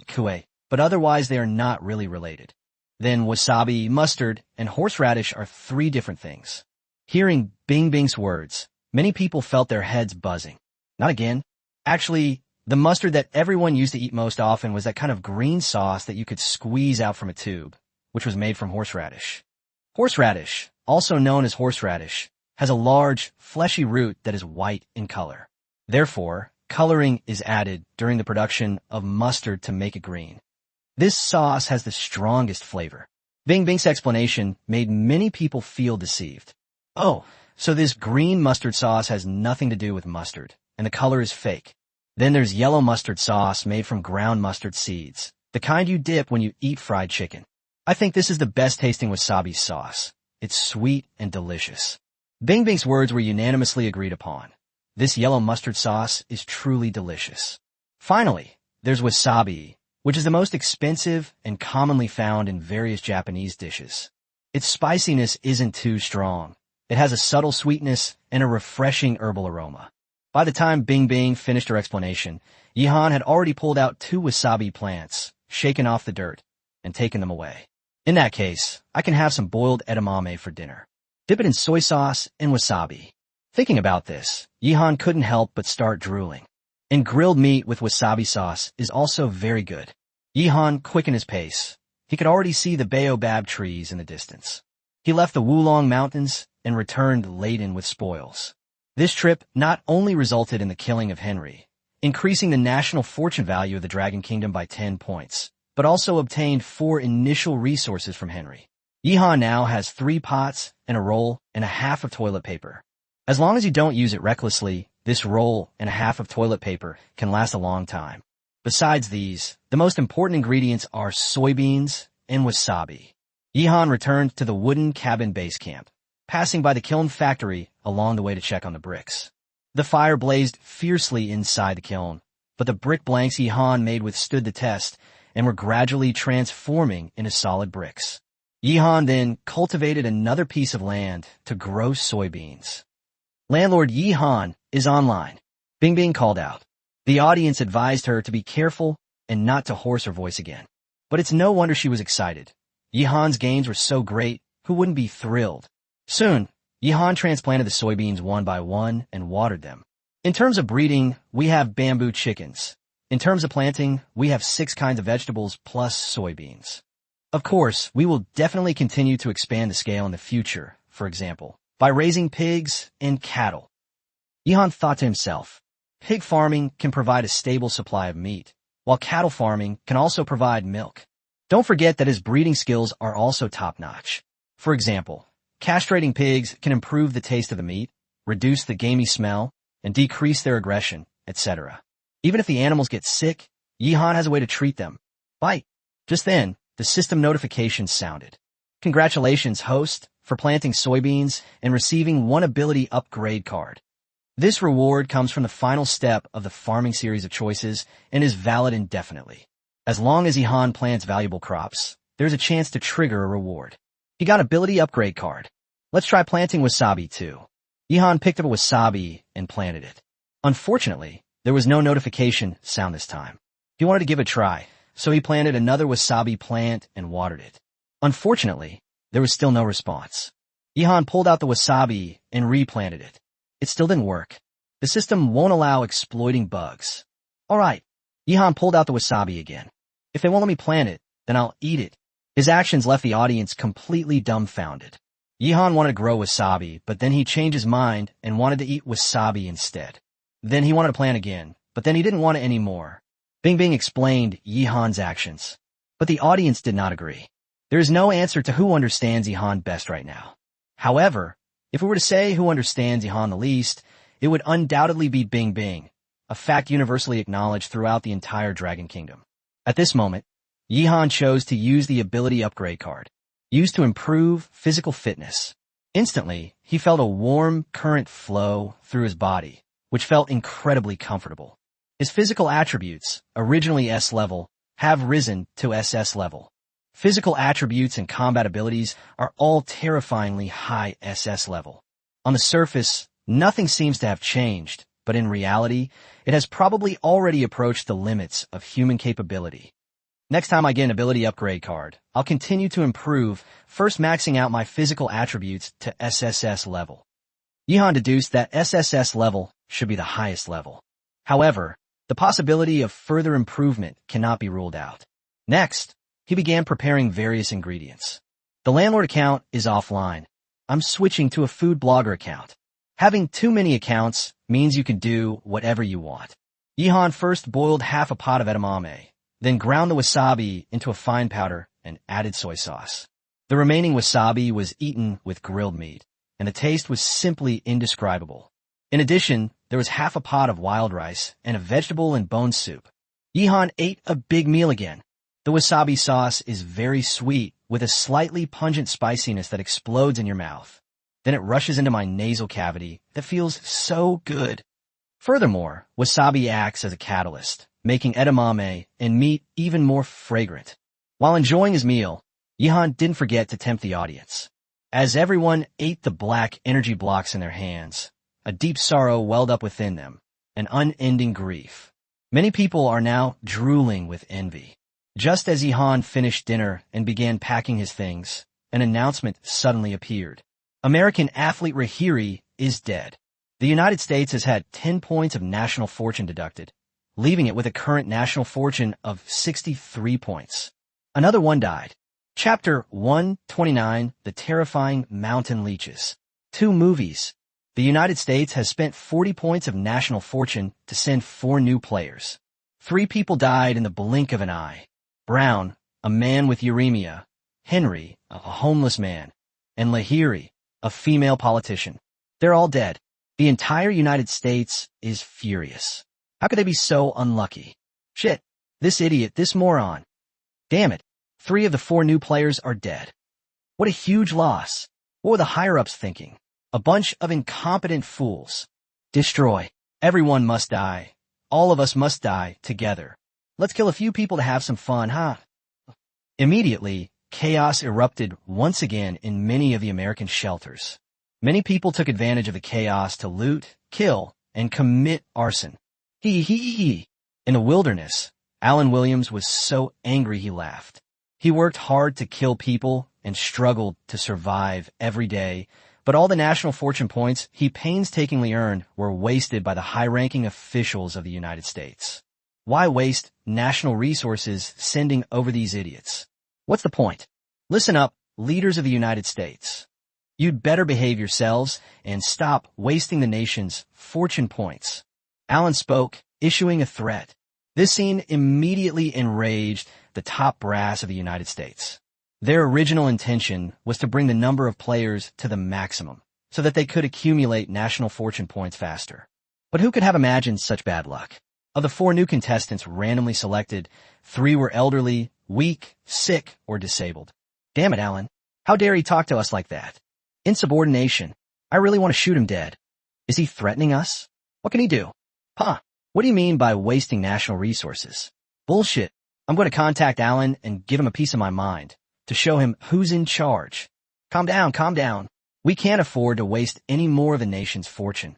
kue, but otherwise they are not really related. Then wasabi, mustard, and horseradish are three different things. Hearing Bing Bing's words, many people felt their heads buzzing. Not again. Actually, the mustard that everyone used to eat most often was that kind of green sauce that you could squeeze out from a tube, which was made from horseradish. Horseradish, also known as horseradish, has a large, fleshy root that is white in color. Therefore, coloring is added during the production of mustard to make it green. This sauce has the strongest flavor. Bing Bing's explanation made many people feel deceived. Oh, so this green mustard sauce has nothing to do with mustard, and the color is fake. Then there's yellow mustard sauce made from ground mustard seeds, the kind you dip when you eat fried chicken. I think this is the best tasting wasabi sauce. It's sweet and delicious. Bing Bing's words were unanimously agreed upon. This yellow mustard sauce is truly delicious. Finally, there's wasabi, which is the most expensive and commonly found in various Japanese dishes. Its spiciness isn't too strong. It has a subtle sweetness and a refreshing herbal aroma. By the time Bing Bing finished her explanation, Yihan had already pulled out 2 wasabi plants, shaken off the dirt, and taken them away. In that case, I can have some boiled edamame for dinner. Dip it in soy sauce and wasabi. Thinking about this, Yihan couldn't help but start drooling. And grilled meat with wasabi sauce is also very good. Yihan quickened his pace. He could already see the baobab trees in the distance. He left the Wulong Mountains and returned laden with spoils. This trip not only resulted in the killing of Henry, increasing the national fortune value of the Dragon Kingdom by 10 points, but also obtained 4 initial resources from Henry. Yihan now has 3 pots and a roll and a half of toilet paper. As long as you don't use it recklessly, this roll and a half of toilet paper can last a long time. Besides these, the most important ingredients are soybeans and wasabi. Yihan returned to the wooden cabin base camp, passing by the kiln factory along the way to check on the bricks. The fire blazed fiercely inside the kiln, but the brick blanks Yihan made withstood the test and were gradually transforming into solid bricks. Yihan then cultivated another piece of land to grow soybeans. Landlord Yihan is online. Bing Bing called out. The audience advised her to be careful and not to hoarse her voice again. But it's no wonder she was excited. Yihan's gains were so great, who wouldn't be thrilled? Soon, Yihan transplanted the soybeans one by one and watered them. In terms of breeding, we have bamboo chickens. In terms of planting, we have 6 kinds of vegetables plus soybeans. Of course, we will definitely continue to expand the scale in the future, for example, by raising pigs and cattle. Yihan thought to himself, pig farming can provide a stable supply of meat, while cattle farming can also provide milk. Don't forget that his breeding skills are also top-notch. For example, castrating pigs can improve the taste of the meat, reduce the gamey smell, and decrease their aggression, etc. Even if the animals get sick, Yihan has a way to treat them. Bite. Just then, the system notification sounded. Congratulations, host, for planting soybeans and receiving 1 ability upgrade card. This reward comes from the final step of the farming series of choices and is valid indefinitely. As long as Yihan plants valuable crops, there's a chance to trigger a reward. He got ability upgrade card. Let's try planting wasabi too. Yihan picked up a wasabi and planted it. Unfortunately, there was no notification sound this time. He wanted to give it a try, so he planted another wasabi plant and watered it. Unfortunately, there was still no response. Yihan pulled out the wasabi and replanted it. It still didn't work. The system won't allow exploiting bugs. Alright, Yihan pulled out the wasabi again. If they won't let me plant it, then I'll eat it. His actions left the audience completely dumbfounded. Yihan wanted to grow wasabi, but then he changed his mind and wanted to eat wasabi instead. Then he wanted to plant again, but then he didn't want it anymore. Bing Bing explained Yihan's actions. But the audience did not agree. There is no answer to who understands Yihan best right now. However, if we were to say who understands Yihan the least, it would undoubtedly be Bing Bing, a fact universally acknowledged throughout the entire Dragon Kingdom. At this moment, Yihan chose to use the ability upgrade card, used to improve physical fitness. Instantly, he felt a warm current flow through his body, which felt incredibly comfortable. His physical attributes, originally S level, have risen to SS level. Physical attributes and combat abilities are all terrifyingly high SS level. On the surface, nothing seems to have changed, but in reality, it has probably already approached the limits of human capability. Next time I get an ability upgrade card, I'll continue to improve, first maxing out my physical attributes to SSS level. Yihan deduced that SSS level should be the highest level. However, the possibility of further improvement cannot be ruled out. Next, he began preparing various ingredients. The landlord account is offline. I'm switching to a food blogger account. Having too many accounts means you can do whatever you want. Yihan first boiled half a pot of edamame, then ground the wasabi into a fine powder and added soy sauce. The remaining wasabi was eaten with grilled meat, and the taste was simply indescribable. In addition, there was half a pot of wild rice and a vegetable and bone soup. Yihan ate a big meal again. The wasabi sauce is very sweet, with a slightly pungent spiciness that explodes in your mouth. Then it rushes into my nasal cavity that feels so good. Furthermore, wasabi acts as a catalyst, making edamame and meat even more fragrant. While enjoying his meal, Yihan didn't forget to tempt the audience. As everyone ate the black energy blocks in their hands, a deep sorrow welled up within them, an unending grief. Many people are now drooling with envy. Just as Yihan finished dinner and began packing his things, an announcement suddenly appeared. American athlete Rahiri is dead. The United States has had 10 points of national fortune deducted, leaving it with a current national fortune of 63 points. Another one died. Chapter 129, The Terrifying Mountain Leeches. 2 movies. The United States has spent 40 points of national fortune to send 4 new players. 3 people died in the blink of an eye. Brown, a man with uremia, Henry, a homeless man, and Lahiri, a female politician. They're all dead. The entire United States is furious. How could they be so unlucky? Shit, this idiot, this moron. Damn it, 3 of the 4 new players are dead. What a huge loss. What were the higher-ups thinking? A bunch of incompetent fools. Destroy. Everyone must die. All of us must die together. Let's kill a few people to have some fun, huh? Immediately, chaos erupted once again in many of the American shelters. Many people took advantage of the chaos to loot, kill, and commit arson. Hee. In the wilderness, Alan Williams was so angry he laughed. He worked hard to kill people and struggled to survive every day, but all the national fortune points he painstakingly earned were wasted by the high-ranking officials of the United States. Why waste national resources sending over these idiots? What's the point? Listen up, leaders of the United States. You'd better behave yourselves and stop wasting the nation's fortune points. Alan spoke, issuing a threat. This scene immediately enraged the top brass of the United States. Their original intention was to bring the number of players to the maximum so that they could accumulate national fortune points faster. But who could have imagined such bad luck? Of the 4 new contestants randomly selected, 3 were elderly, weak, sick, or disabled. Damn it, Alan. How dare he talk to us like that? Insubordination. I really want to shoot him dead. Is he threatening us? What can he do? Huh. What do you mean by wasting national resources? Bullshit. I'm going to contact Alan and give him a piece of my mind to show him who's in charge. Calm down. We can't afford to waste any more of the nation's fortune.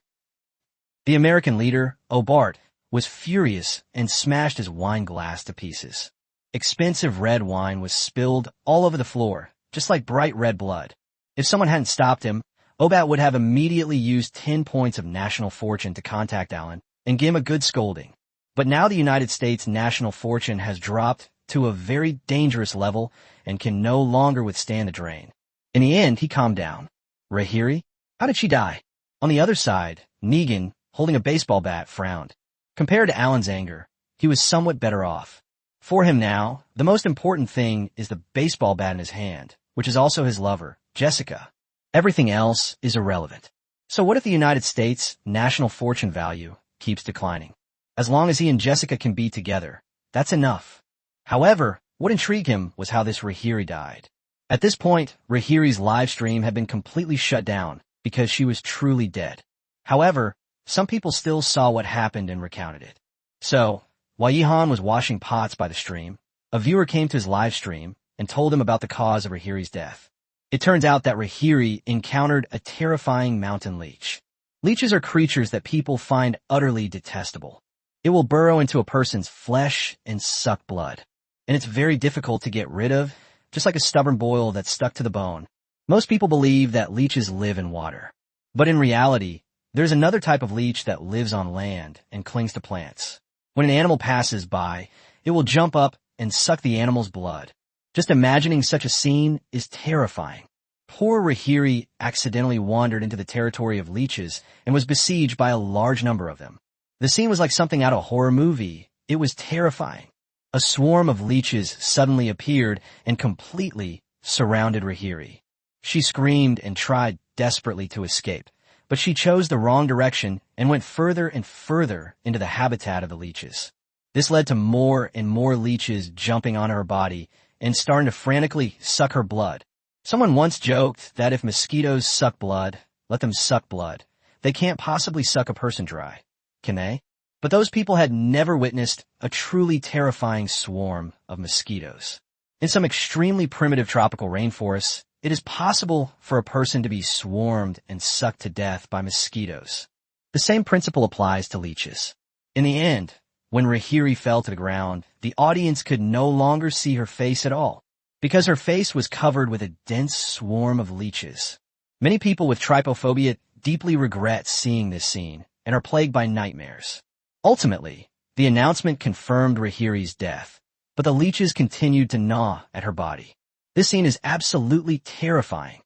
The American leader, Bart, was furious and smashed his wine glass to pieces. Expensive red wine was spilled all over the floor, just like bright red blood. If someone hadn't stopped him, Obat would have immediately used 10 points of national fortune to contact Alan and give him a good scolding. But now the United States national fortune has dropped to a very dangerous level and can no longer withstand the drain. In the end, he calmed down. Rahiri? How did she die? On the other side, Negan, holding a baseball bat, frowned. Compared to Alan's anger, he was somewhat better off. For him now, the most important thing is the baseball bat in his hand, which is also his lover, Jessica. Everything else is irrelevant. So what if the United States' national fortune value keeps declining? As long as he and Jessica can be together, that's enough. However, what intrigued him was how this Rahiri died. At this point, Rahiri's live stream had been completely shut down because she was truly dead. However, some people still saw what happened and recounted it. So, while Yihan was washing pots by the stream, a viewer came to his live stream and told him about the cause of Rahiri's death. It turns out that Rahiri encountered a terrifying mountain leech. Leeches are creatures that people find utterly detestable. It will burrow into a person's flesh and suck blood. And it's very difficult to get rid of, just like a stubborn boil that's stuck to the bone. Most people believe that leeches live in water. But in reality, there's another type of leech that lives on land and clings to plants. When an animal passes by, it will jump up and suck the animal's blood. Just imagining such a scene is terrifying. Poor Rahiri accidentally wandered into the territory of leeches and was besieged by a large number of them. The scene was like something out of a horror movie. It was terrifying. A swarm of leeches suddenly appeared and completely surrounded Rahiri. She screamed and tried desperately to escape, but she chose the wrong direction and went further and further into the habitat of the leeches. This led to more and more leeches jumping on her body and starting to frantically suck her blood. Someone once joked that if mosquitoes suck blood, let them suck blood. They can't possibly suck a person dry, can they? But those people had never witnessed a truly terrifying swarm of mosquitoes. In some extremely primitive tropical rainforests, it is possible for a person to be swarmed and sucked to death by mosquitoes. The same principle applies to leeches. In the end, when Rahiri fell to the ground, the audience could no longer see her face at all, because her face was covered with a dense swarm of leeches. Many people with trypophobia deeply regret seeing this scene and are plagued by nightmares. Ultimately, the announcement confirmed Rahiri's death, but the leeches continued to gnaw at her body. This scene is absolutely terrifying.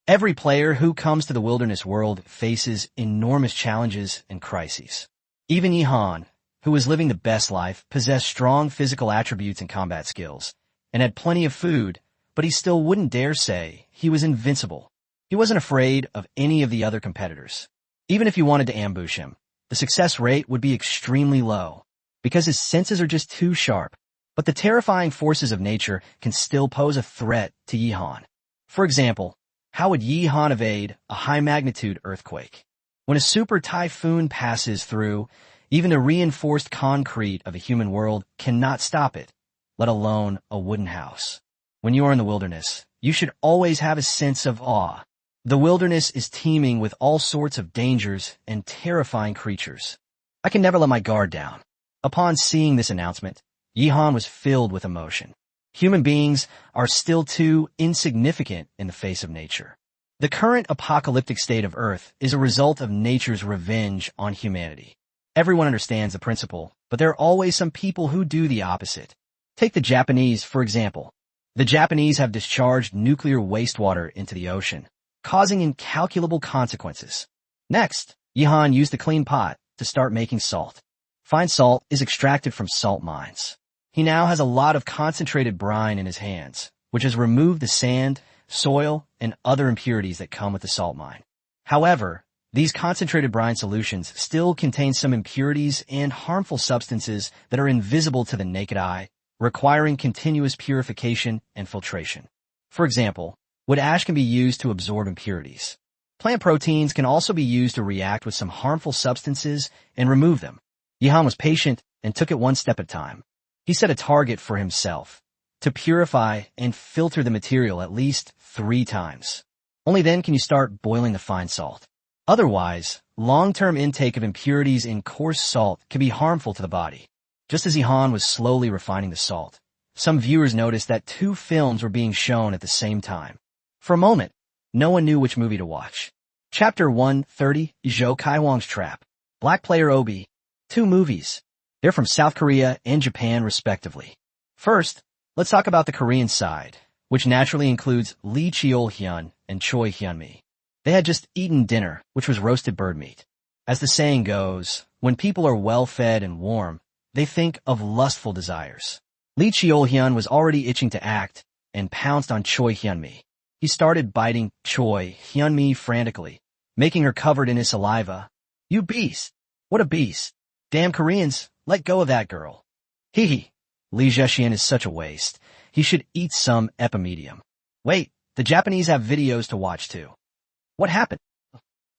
Every player who comes to the wilderness world faces enormous challenges and crises. Even Yihan, who was living the best life, possessed strong physical attributes and combat skills, and had plenty of food, but he still wouldn't dare say he was invincible. He wasn't afraid of any of the other competitors. Even if you wanted to ambush him, the success rate would be extremely low, because his senses are just too sharp. But the terrifying forces of nature can still pose a threat to Yihan. For example, how would Yihan evade a high-magnitude earthquake? When a super typhoon passes through, even the reinforced concrete of a human world cannot stop it, let alone a wooden house. When you are in the wilderness, you should always have a sense of awe. The wilderness is teeming with all sorts of dangers and terrifying creatures. I can never let my guard down. Upon seeing this announcement, Yihan was filled with emotion. Human beings are still too insignificant in the face of nature. The current apocalyptic state of Earth is a result of nature's revenge on humanity. Everyone understands the principle, but there are always some people who do the opposite. Take the Japanese, for example. The Japanese have discharged nuclear wastewater into the ocean, causing incalculable consequences. Next, Yihan used a clean pot to start making salt. Fine salt is extracted from salt mines. He now has a lot of concentrated brine in his hands, which has removed the sand, soil, and other impurities that come with the salt mine. However, these concentrated brine solutions still contain some impurities and harmful substances that are invisible to the naked eye, requiring continuous purification and filtration. For example, wood ash can be used to absorb impurities. Plant proteins can also be used to react with some harmful substances and remove them. Yihan was patient and took it one step at a time. He set a target for himself, to purify and filter the material at least 3 times. Only then can you start boiling the fine salt. Otherwise, long-term intake of impurities in coarse salt can be harmful to the body. Just as Ihan was slowly refining the salt, some viewers noticed that two films were being shown at the same time. For a moment, no one knew which movie to watch. Chapter 130, Zhou Kaiwang's Trap. Black Player Obi. Two movies. They're from South Korea and Japan, respectively. First, let's talk about the Korean side, which naturally includes Lee Cheol-hyun and Choi Hyun-mi. They had just eaten dinner, which was roasted bird meat. As the saying goes, when people are well-fed and warm, they think of lustful desires. Lee Cheol-hyun was already itching to act and pounced on Choi Hyun-mi. He started biting Choi Hyun-mi frantically, making her covered in his saliva. "You beast! What a beast! Damn Koreans, let go of that girl." Hee hee. Lee Zhexian is such a waste. He should eat some epimedium. Wait, the Japanese have videos to watch too. What happened?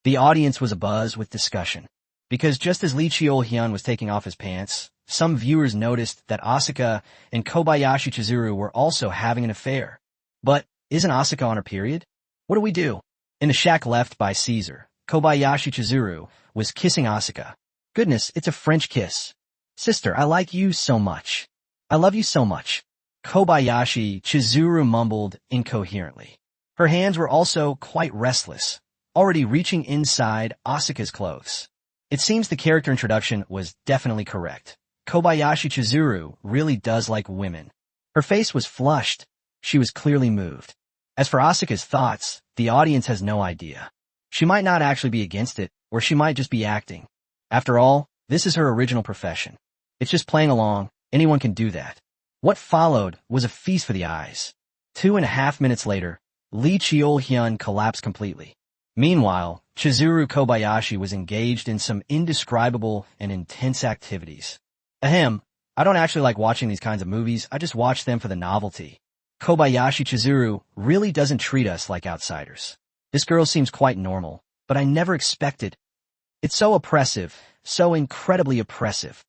The audience was abuzz with discussion, because just as Lee Cheol-hyun was taking off his pants, some viewers noticed that Asuka and Kobayashi Chizuru were also having an affair. But isn't Asuka on her period? What do we do? In the shack left by Caesar, Kobayashi Chizuru was kissing Asuka. Goodness, it's a French kiss. "Sister, I like you so much. I love you so much." Kobayashi Chizuru mumbled incoherently. Her hands were also quite restless, already reaching inside Asuka's clothes. It seems the character introduction was definitely correct. Kobayashi Chizuru really does like women. Her face was flushed. She was clearly moved. As for Asuka's thoughts, the audience has no idea. She might not actually be against it, or she might just be acting. After all, this is her original profession. It's just playing along. Anyone can do that. What followed was a feast for the eyes. 2.5 minutes later, Lee Cheol-hyun collapsed completely. Meanwhile, Chizuru Kobayashi was engaged in some indescribable and intense activities. Ahem, I don't actually like watching these kinds of movies, I just watch them for the novelty. Kobayashi Chizuru really doesn't treat us like outsiders. This girl seems quite normal, but I never expected. It's so oppressive, so incredibly oppressive.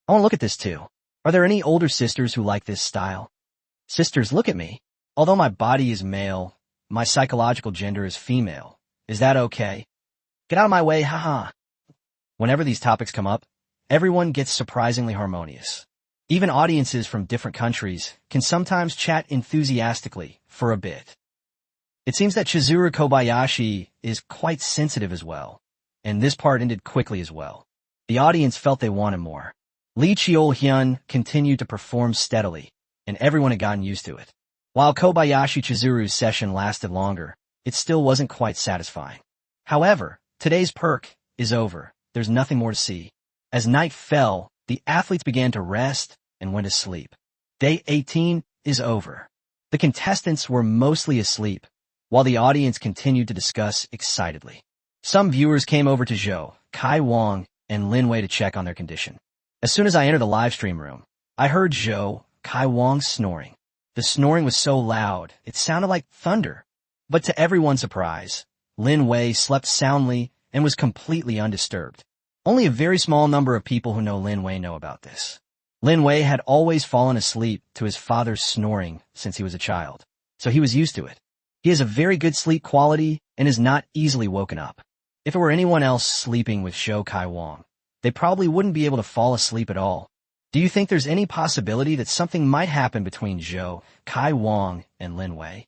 I want to look at this too. Are there any older sisters who like this style? Sisters, look at me. Although my body is male, my psychological gender is female. Is that okay? Get out of my way, haha. Whenever these topics come up, everyone gets surprisingly harmonious. Even audiences from different countries can sometimes chat enthusiastically for a bit. It seems that Chizuru Kobayashi is quite sensitive as well, and this part ended quickly as well. The audience felt they wanted more. Lee Cheol-hyun continued to perform steadily, and everyone had gotten used to it. While Kobayashi Chizuru's session lasted longer, it still wasn't quite satisfying. However, today's perk is over. There's nothing more to see. As night fell, the athletes began to rest and went to sleep. Day 18 is over. The contestants were mostly asleep, while the audience continued to discuss excitedly. Some viewers came over to Zhou, Kaiwang, and Lin Wei to check on their condition. As soon as I entered the live stream room, I heard Zhou, Kaiwang snoring. The snoring was so loud, it sounded like thunder. But to everyone's surprise, Lin Wei slept soundly and was completely undisturbed. Only a very small number of people who know Lin Wei know about this. Lin Wei had always fallen asleep to his father's snoring since he was a child, so he was used to it. He has a very good sleep quality and is not easily woken up. If it were anyone else sleeping with Zhou Kaiwang, they probably wouldn't be able to fall asleep at all. Do you think there's any possibility that something might happen between Zhou Kaiwang and Lin Wei?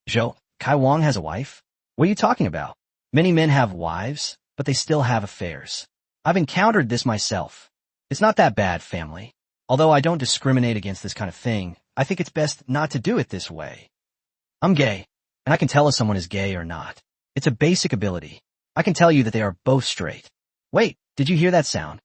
Zhou Kaiwang has a wife? What are you talking about? Many men have wives, but they still have affairs. I've encountered this myself. It's not that bad, family. Although I don't discriminate against this kind of thing, I think it's best not to do it this way. I'm gay, and I can tell if someone is gay or not. It's a basic ability. I can tell you that they are both straight. Wait, did you hear that sound?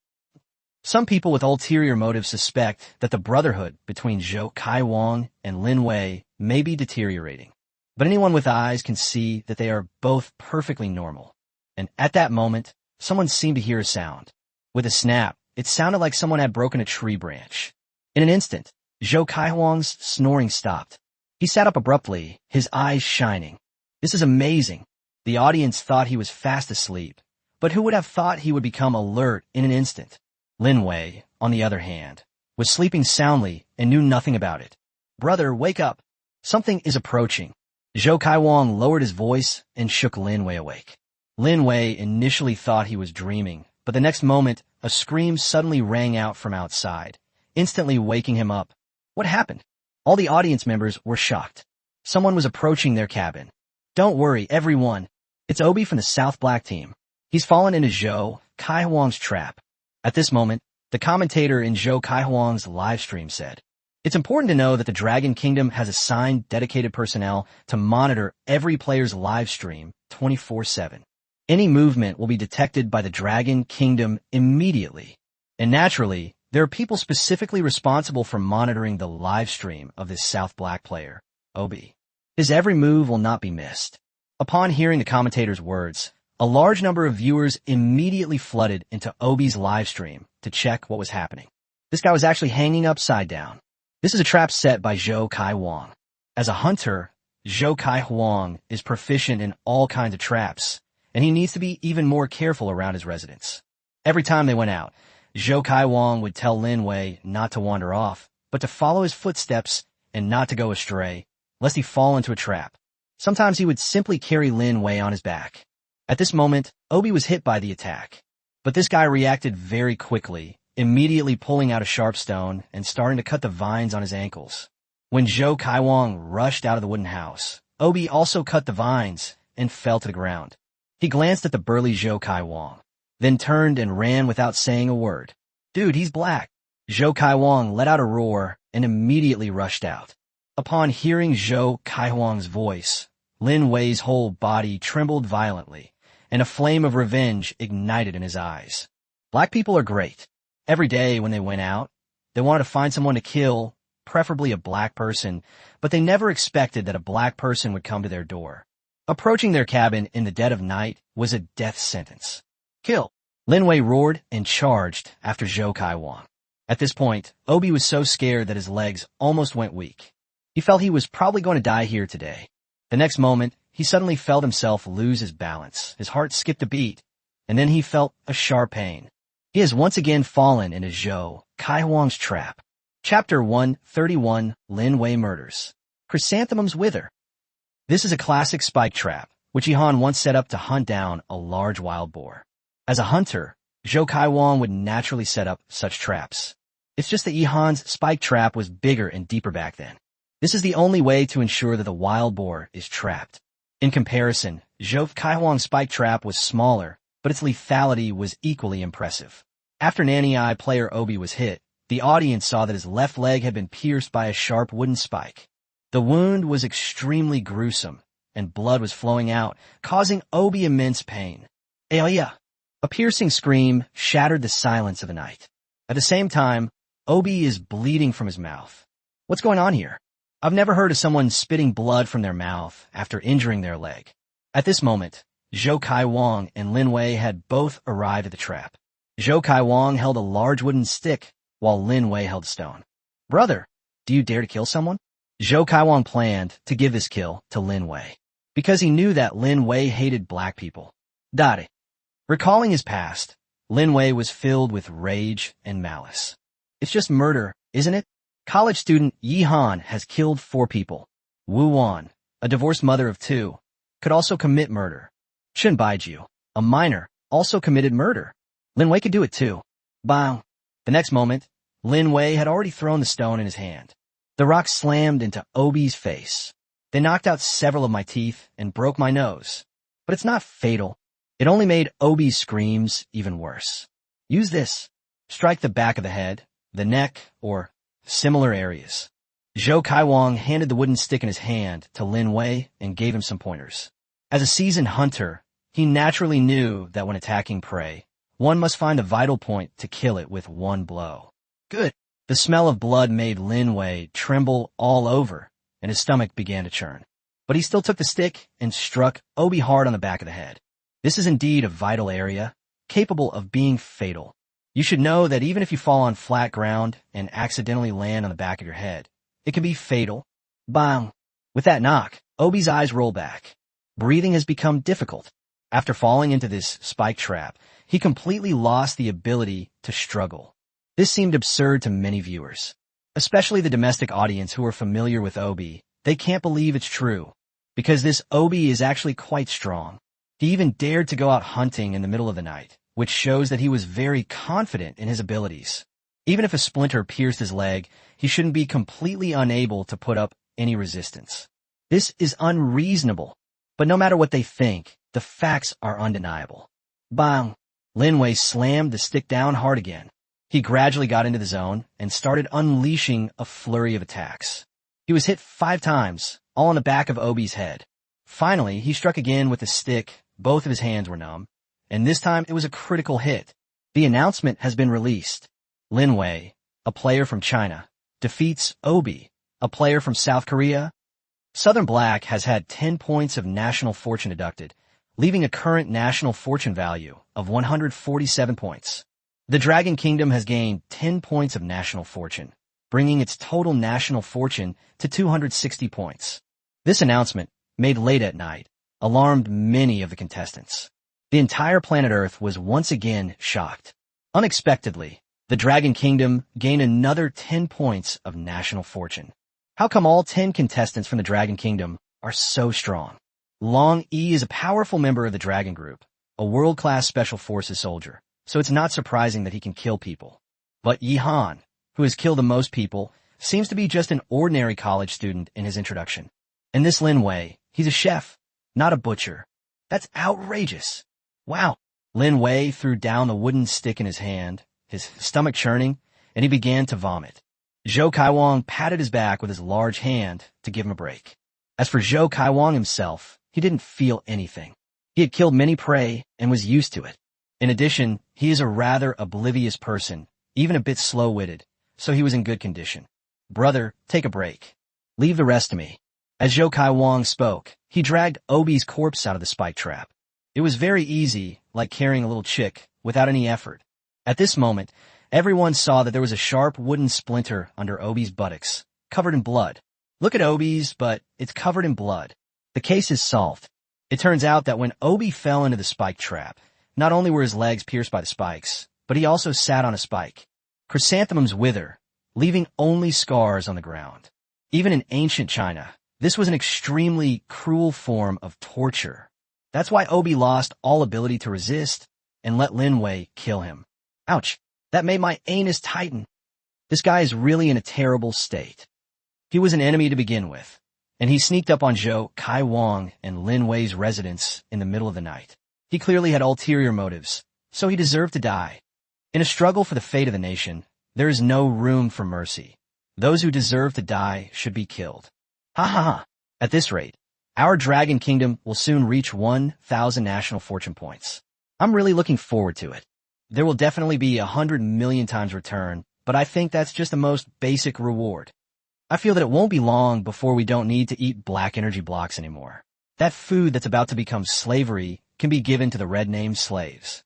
Some people with ulterior motives suspect that the brotherhood between Zhou Kaiwang and Lin Wei may be deteriorating. But anyone with eyes can see that they are both perfectly normal. And at that moment, someone seemed to hear a sound. With a snap, it sounded like someone had broken a tree branch. In an instant, Zhou Kaiwang's snoring stopped. He sat up abruptly, his eyes shining. This is amazing. The audience thought he was fast asleep, but who would have thought he would become alert in an instant? Lin Wei, on the other hand, was sleeping soundly and knew nothing about it. Brother, wake up. Something is approaching. Zhou Kaiwang lowered his voice and shook Lin Wei awake. Lin Wei initially thought he was dreaming, but the next moment, a scream suddenly rang out from outside, instantly waking him up. What happened? All the audience members were shocked. Someone was approaching their cabin. Don't worry, everyone. It's Obi from the South Black team. He's fallen into Zhou Kaihuang's trap. At this moment, the commentator in Zhou Kaihuang's livestream said, "It's important to know that the Dragon Kingdom has assigned dedicated personnel to monitor every player's live stream 24/7. Any movement will be detected by the Dragon Kingdom immediately. And naturally, there are people specifically responsible for monitoring the live stream of this South Black player, Obi. His every move will not be missed." Upon hearing the commentator's words, a large number of viewers immediately flooded into Obi's live stream to check what was happening. This guy was actually hanging upside down. This is a trap set by Zhou Kaihuang. As a hunter, Zhou Kaihuang is proficient in all kinds of traps, and he needs to be even more careful around his residents. Every time they went out, Zhou Kaihuang would tell Lin Wei not to wander off, but to follow his footsteps and not to go astray, lest he fall into a trap. Sometimes he would simply carry Lin Wei on his back. At this moment, Obi was hit by the attack. But this guy reacted very quickly, immediately pulling out a sharp stone and starting to cut the vines on his ankles. When Zhou Kaihuang rushed out of the wooden house, Obi also cut the vines and fell to the ground. He glanced at the burly Zhou Kaihuang, then turned and ran without saying a word. "Dude, he's black." Zhou Kaihuang let out a roar and immediately rushed out. Upon hearing Zhou Kaihuang's voice, Lin Wei's whole body trembled violently, and a flame of revenge ignited in his eyes. Black people are great. Every day when they went out, they wanted to find someone to kill, preferably a black person, but they never expected that a black person would come to their door. Approaching their cabin in the dead of night was a death sentence. "Kill!" Lin Wei roared and charged after Zhou Kaihuang. At this point, Obi was so scared that his legs almost went weak. He felt he was probably going to die here today. The next moment, he suddenly felt himself lose his balance. His heart skipped a beat, and then he felt a sharp pain. He has once again fallen into Zhou Kaihuang's trap. Chapter 131, Lin Wei Murders. Chrysanthemums Wither. This is a classic spike trap, which Yihan once set up to hunt down a large wild boar. As a hunter, Zhou Kaihuang would naturally set up such traps. It's just that Yihan's spike trap was bigger and deeper back then. This is the only way to ensure that the wild boar is trapped. In comparison, Zhou Kaihuang's spike trap was smaller, but its lethality was equally impressive. After Nanny player Obi was hit, the audience saw that his left leg had been pierced by a sharp wooden spike. The wound was extremely gruesome, and blood was flowing out, causing Obi immense pain. Aoya! A piercing scream shattered the silence of the night. At the same time, Obi is bleeding from his mouth. What's going on here? I've never heard of someone spitting blood from their mouth after injuring their leg. At this moment, Zhou Kaihuang and Lin Wei had both arrived at the trap. Zhou Kaihuang held a large wooden stick, while Lin Wei held a stone. "Brother, do you dare to kill someone?" Zhou Kaihuang planned to give this kill to Lin Wei, because he knew that Lin Wei hated black people. Dare. Recalling his past, Lin Wei was filled with rage and malice. "It's just murder, isn't it? College student Yi Han has killed 4 people. Wu Wan, a divorced mother of 2, could also commit murder. Chen Baiju, a minor, also committed murder. Lin Wei could do it too." Bang! The next moment, Lin Wei had already thrown the stone in his hand. The rock slammed into Obi's face. "They knocked out several of my teeth and broke my nose. But it's not fatal. It only made Obi's screams even worse. Use this. Strike the back of the head, the neck, or similar areas." Zhou Kaihuang handed the wooden stick in his hand to Lin Wei and gave him some pointers. As a seasoned hunter, he naturally knew that when attacking prey, one must find a vital point to kill it with one blow. Good. The smell of blood made Lin Wei tremble all over, and his stomach began to churn. But he still took the stick and struck Obi hard on the back of the head. This is indeed a vital area, capable of being fatal. You should know that even if you fall on flat ground and accidentally land on the back of your head, it can be fatal. Bang! With that knock, Obi's eyes roll back. Breathing has become difficult. After falling into this spike trap, he completely lost the ability to struggle. This seemed absurd to many viewers, especially the domestic audience who are familiar with Obi. They can't believe it's true, because this Obi is actually quite strong. He even dared to go out hunting in the middle of the night, which shows that he was very confident in his abilities. Even if a splinter pierced his leg, he shouldn't be completely unable to put up any resistance. This is unreasonable. But no matter what they think, the facts are undeniable. Bang! Lin Wei slammed the stick down hard again. He gradually got into the zone and started unleashing a flurry of attacks. He was hit 5 times, all on the back of Obi's head. Finally, he struck again with the stick. Both of his hands were numb, and this time it was a critical hit. The announcement has been released. Lin Wei, a player from China, defeats Obi, a player from South Korea. Southern Black has had 10 points of national fortune deducted, leaving a current national fortune value of 147 points. The Dragon Kingdom has gained 10 points of national fortune, bringing its total national fortune to 260 points. This announcement, made late at night, alarmed many of the contestants. The entire planet Earth was once again shocked. Unexpectedly, the Dragon Kingdom gained another 10 points of national fortune. How come all 10 contestants from the Dragon Kingdom are so strong? Long Yi is a powerful member of the Dragon Group, a world-class special forces soldier, so it's not surprising that he can kill people. But Yi Han, who has killed the most people, seems to be just an ordinary college student in his introduction. And this Lin Wei, he's a chef, not a butcher. That's outrageous. Wow. Lin Wei threw down the wooden stick in his hand, his stomach churning, and he began to vomit. Zhou Kaiwang patted his back with his large hand to give him a break. As for Zhou Kaiwang himself, he didn't feel anything. He had killed many prey and was used to it. In addition, he is a rather oblivious person, even a bit slow-witted, so he was in good condition. Brother, take a break. Leave the rest to me. As Zhou Kaiwang spoke, he dragged Obi's corpse out of the spike trap. It was very easy, like carrying a little chick, without any effort. At this moment, everyone saw that there was a sharp wooden splinter under Obi's buttocks, covered in blood. Look at Obi's, but it's covered in blood. The case is solved. It turns out that when Obi fell into the spike trap, not only were his legs pierced by the spikes, but he also sat on a spike. Chrysanthemums wither, leaving only scars on the ground. Even in ancient China, this was an extremely cruel form of torture. That's why Obi lost all ability to resist and let Lin Wei kill him. Ouch, that made my anus tighten. This guy is really in a terrible state. He was an enemy to begin with, and he sneaked up on Zhou Kaiwang and Lin Wei's residence in the middle of the night. He clearly had ulterior motives, so he deserved to die. In a struggle for the fate of the nation, there is no room for mercy. Those who deserve to die should be killed. Ha ha ha. At this rate, our Dragon Kingdom will soon reach 1,000 national fortune points. I'm really looking forward to it. There will definitely be 100 million times return, but I think that's just the most basic reward. I feel that it won't be long before we don't need to eat black energy blocks anymore. That food that's about to become slavery can be given to the red-named slaves.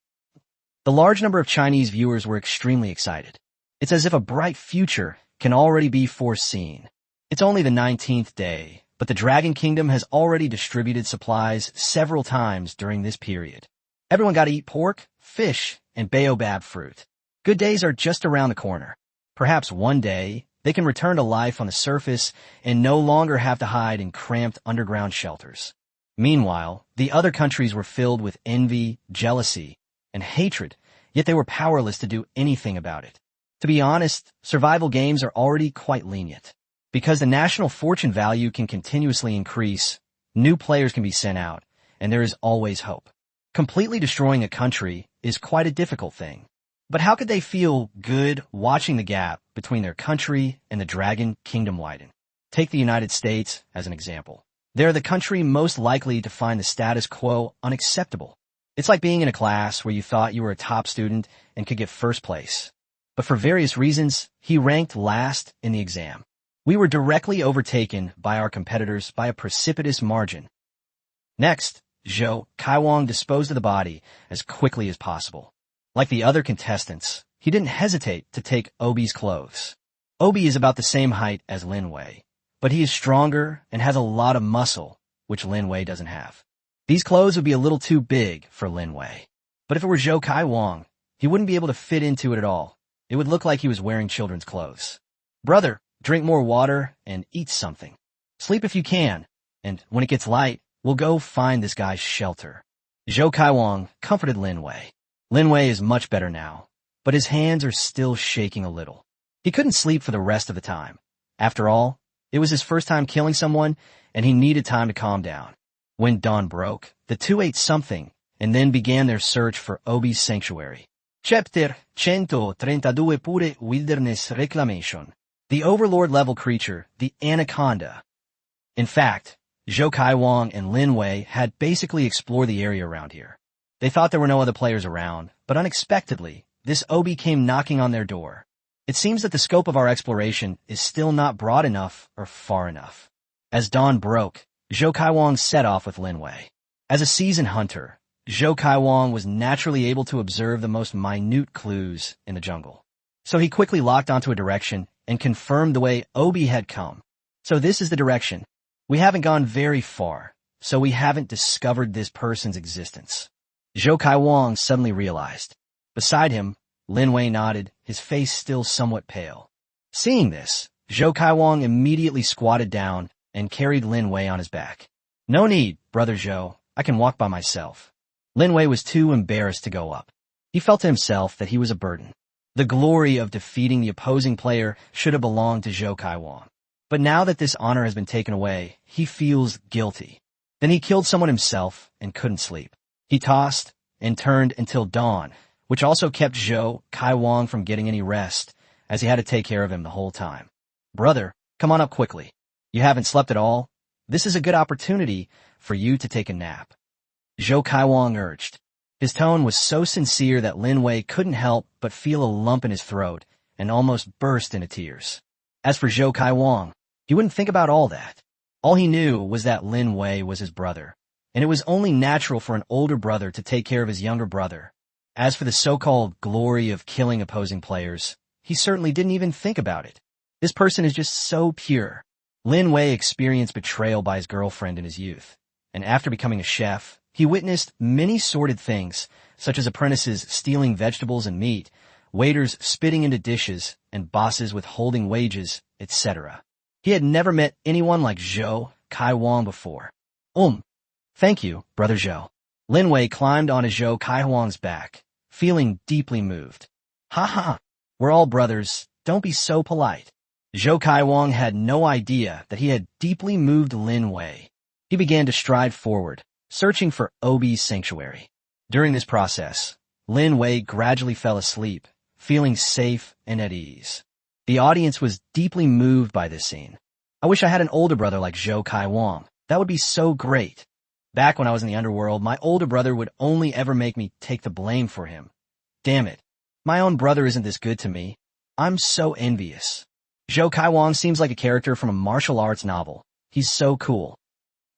The large number of Chinese viewers were extremely excited. It's as if a bright future can already be foreseen. It's only the 19th day, but the Dragon Kingdom has already distributed supplies several times during this period. Everyone got to eat pork, fish, and baobab fruit. Good days are just around the corner. Perhaps one day, they can return to life on the surface and no longer have to hide in cramped underground shelters. Meanwhile, the other countries were filled with envy, jealousy, and hatred, yet they were powerless to do anything about it. To be honest, survival games are already quite lenient. Because the national fortune value can continuously increase, new players can be sent out, and there is always hope. Completely destroying a country is quite a difficult thing. But how could they feel good watching the gap between their country and the Dragon Kingdom widen? Take the United States as an example. They're the country most likely to find the status quo unacceptable. It's like being in a class where you thought you were a top student and could get first place. But for various reasons, he ranked last in the exam. We were directly overtaken by our competitors by a precipitous margin. Next, Zhou Kaiwang disposed of the body as quickly as possible. Like the other contestants, he didn't hesitate to take Obi's clothes. Obi is about the same height as Lin Wei, but he is stronger and has a lot of muscle, which Lin Wei doesn't have. These clothes would be a little too big for Lin Wei. But if it were Zhou Kaiwang, he wouldn't be able to fit into it at all. It would look like he was wearing children's clothes. Brother, drink more water and eat something. Sleep if you can, and when it gets light, we'll go find this guy's shelter. Zhou Kaiwang comforted Lin Wei. Lin Wei is much better now, but his hands are still shaking a little. He couldn't sleep for the rest of the time. After all, it was his first time killing someone, and he needed time to calm down. When dawn broke, the two ate something, and then began their search for Obi's sanctuary. Chapter 132 Pure Wilderness Reclamation. The Overlord-level creature, the anaconda. In fact, Zhou Kaiwang and Lin Wei had basically explored the area around here. They thought there were no other players around, but unexpectedly, this Obi came knocking on their door. It seems that the scope of our exploration is still not broad enough or far enough. As dawn broke, Zhou Kaiwang set off with Lin Wei. As a seasoned hunter, Zhou Kaiwang was naturally able to observe the most minute clues in the jungle. So he quickly locked onto a direction and confirmed the way Obi had come. So this is the direction. We haven't gone very far, so we haven't discovered this person's existence. Zhou Kaiwang suddenly realized. Beside him, Lin Wei nodded, his face still somewhat pale. Seeing this, Zhou Kaiwang immediately squatted down and carried Lin Wei on his back. No need, brother Zhou, I can walk by myself. Lin Wei was too embarrassed to go up. He felt to himself that he was a burden. The glory of defeating the opposing player should have belonged to Zhou Kaiwang. But now that this honor has been taken away, he feels guilty. Then he killed someone himself and couldn't sleep. He tossed and turned until dawn, which also kept Zhou Kaiwang from getting any rest, as he had to take care of him the whole time. Brother, come on up quickly. You haven't slept at all? This is a good opportunity for you to take a nap. Zhou Kaiwang urged. His tone was so sincere that Lin Wei couldn't help but feel a lump in his throat and almost burst into tears. As for Zhou Kaiwang, he wouldn't think about all that. All he knew was that Lin Wei was his brother, and it was only natural for an older brother to take care of his younger brother. As for the so-called glory of killing opposing players, he certainly didn't even think about it. This person is just so pure. Lin Wei experienced betrayal by his girlfriend in his youth, and after becoming a chef, he witnessed many sordid things, such as apprentices stealing vegetables and meat, waiters spitting into dishes, and bosses withholding wages, etc. He had never met anyone like Zhou Kaiwang before. Thank you, brother Zhou. Lin Wei climbed onto Zhou Kaiwang's back, feeling deeply moved. Ha ha, we're all brothers, don't be so polite. Zhou Kaiwang had no idea that he had deeply moved Lin Wei. He began to stride forward, searching for Obi's sanctuary. During this process, Lin Wei gradually fell asleep, feeling safe and at ease. The audience was deeply moved by this scene. I wish I had an older brother like Zhou Kaiwang. That would be so great. Back when I was in the underworld, my older brother would only ever make me take the blame for him. Damn it. My own brother isn't this good to me. I'm so envious. Zhou Kaiwang seems like a character from a martial arts novel. He's so cool.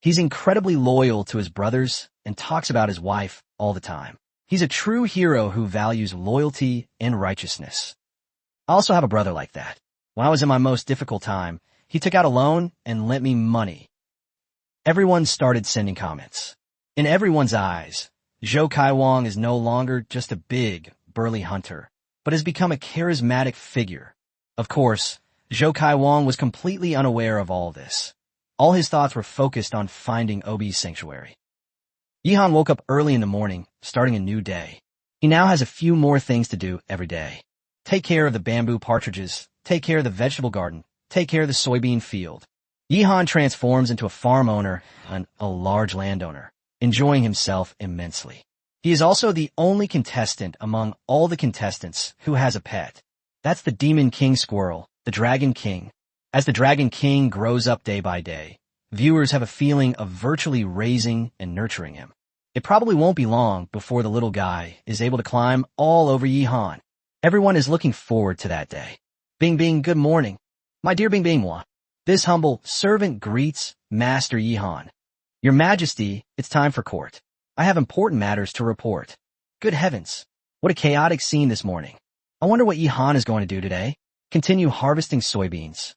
He's incredibly loyal to his brothers and talks about his wife all the time. He's a true hero who values loyalty and righteousness. I also have a brother like that. When I was in my most difficult time, he took out a loan and lent me money. Everyone started sending comments. In everyone's eyes, Zhou Kaiwang is no longer just a big, burly hunter, but has become a charismatic figure. Of course, Zhou Kaiwang was completely unaware of all this. All his thoughts were focused on finding Obi's sanctuary. Yihan woke up early in the morning, starting a new day. He now has a few more things to do every day. Take care of the bamboo partridges, take care of the vegetable garden, take care of the soybean field. Yihan transforms into a farm owner and a large landowner, enjoying himself immensely. He is also the only contestant among all the contestants who has a pet. That's the Demon King Squirrel, the Dragon King. As the Dragon King grows up day by day, viewers have a feeling of virtually raising and nurturing him. It probably won't be long before the little guy is able to climb all over Yihan. Everyone is looking forward to that day. Bing Bing, good morning. My dear Bing Bingwa. This humble servant greets Master Yihan. Your Majesty, it's time for court. I have important matters to report. Good heavens. What a chaotic scene this morning. I wonder what Yihan is going to do today. Continue harvesting soybeans.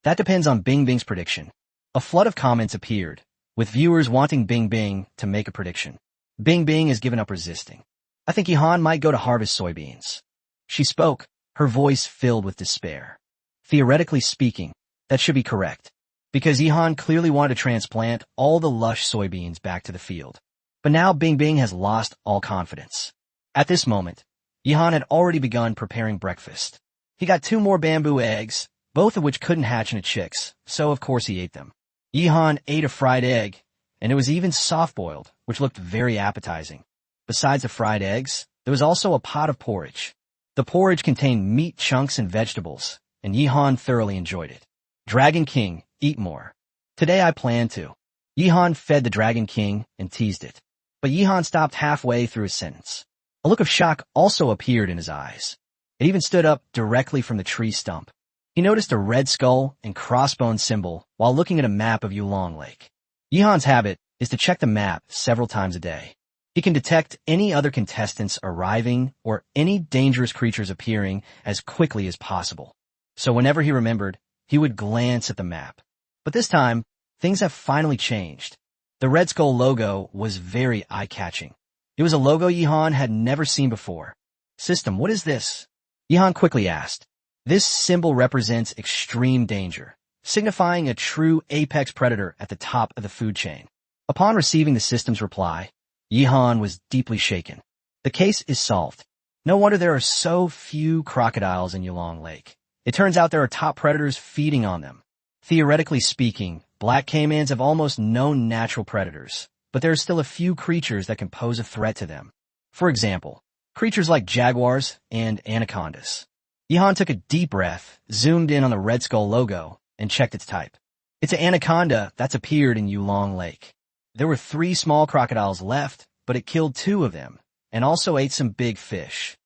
That depends on Bing Bing's prediction. A flood of comments appeared, with viewers wanting Bing Bing to make a prediction. Bing Bing has given up resisting. I think Yihan might go to harvest soybeans. She spoke, her voice filled with despair. Theoretically speaking, that should be correct, because Yihan clearly wanted to transplant all the lush soybeans back to the field. But now Bing Bing has lost all confidence. At this moment, Yihan had already begun preparing breakfast. He got 2 more bamboo eggs, both of which couldn't hatch into chicks, so of course he ate them. Yihan ate a fried egg, and it was even soft-boiled, which looked very appetizing. Besides the fried eggs, there was also a pot of porridge. The porridge contained meat chunks and vegetables, and Yihan thoroughly enjoyed it. Dragon King, eat more. Today I plan to. Yihan fed the Dragon King and teased it. But Yihan stopped halfway through his sentence. A look of shock also appeared in his eyes. It even stood up directly from the tree stump. He noticed a red skull and crossbone symbol while looking at a map of Yulong Lake. Yihan's habit is to check the map several times a day. He can detect any other contestants arriving or any dangerous creatures appearing as quickly as possible. So whenever he remembered, he would glance at the map. But this time, things have finally changed. The Red Skull logo was very eye-catching. It was a logo Yihan had never seen before. System, what is this? Yihan quickly asked. This symbol represents extreme danger, signifying a true apex predator at the top of the food chain. Upon receiving the system's reply, Yihan was deeply shaken. The case is solved. No wonder there are so few crocodiles in Yulong Lake. It turns out there are top predators feeding on them. Theoretically speaking, black caimans have almost no natural predators, but there are still a few creatures that can pose a threat to them. For example, creatures like jaguars and anacondas. Yihan took a deep breath, zoomed in on the Red Skull logo, and checked its type. It's an anaconda that's appeared in Yulong Lake. There were 3 small crocodiles left, but it killed 2 of them, and also ate some big fish.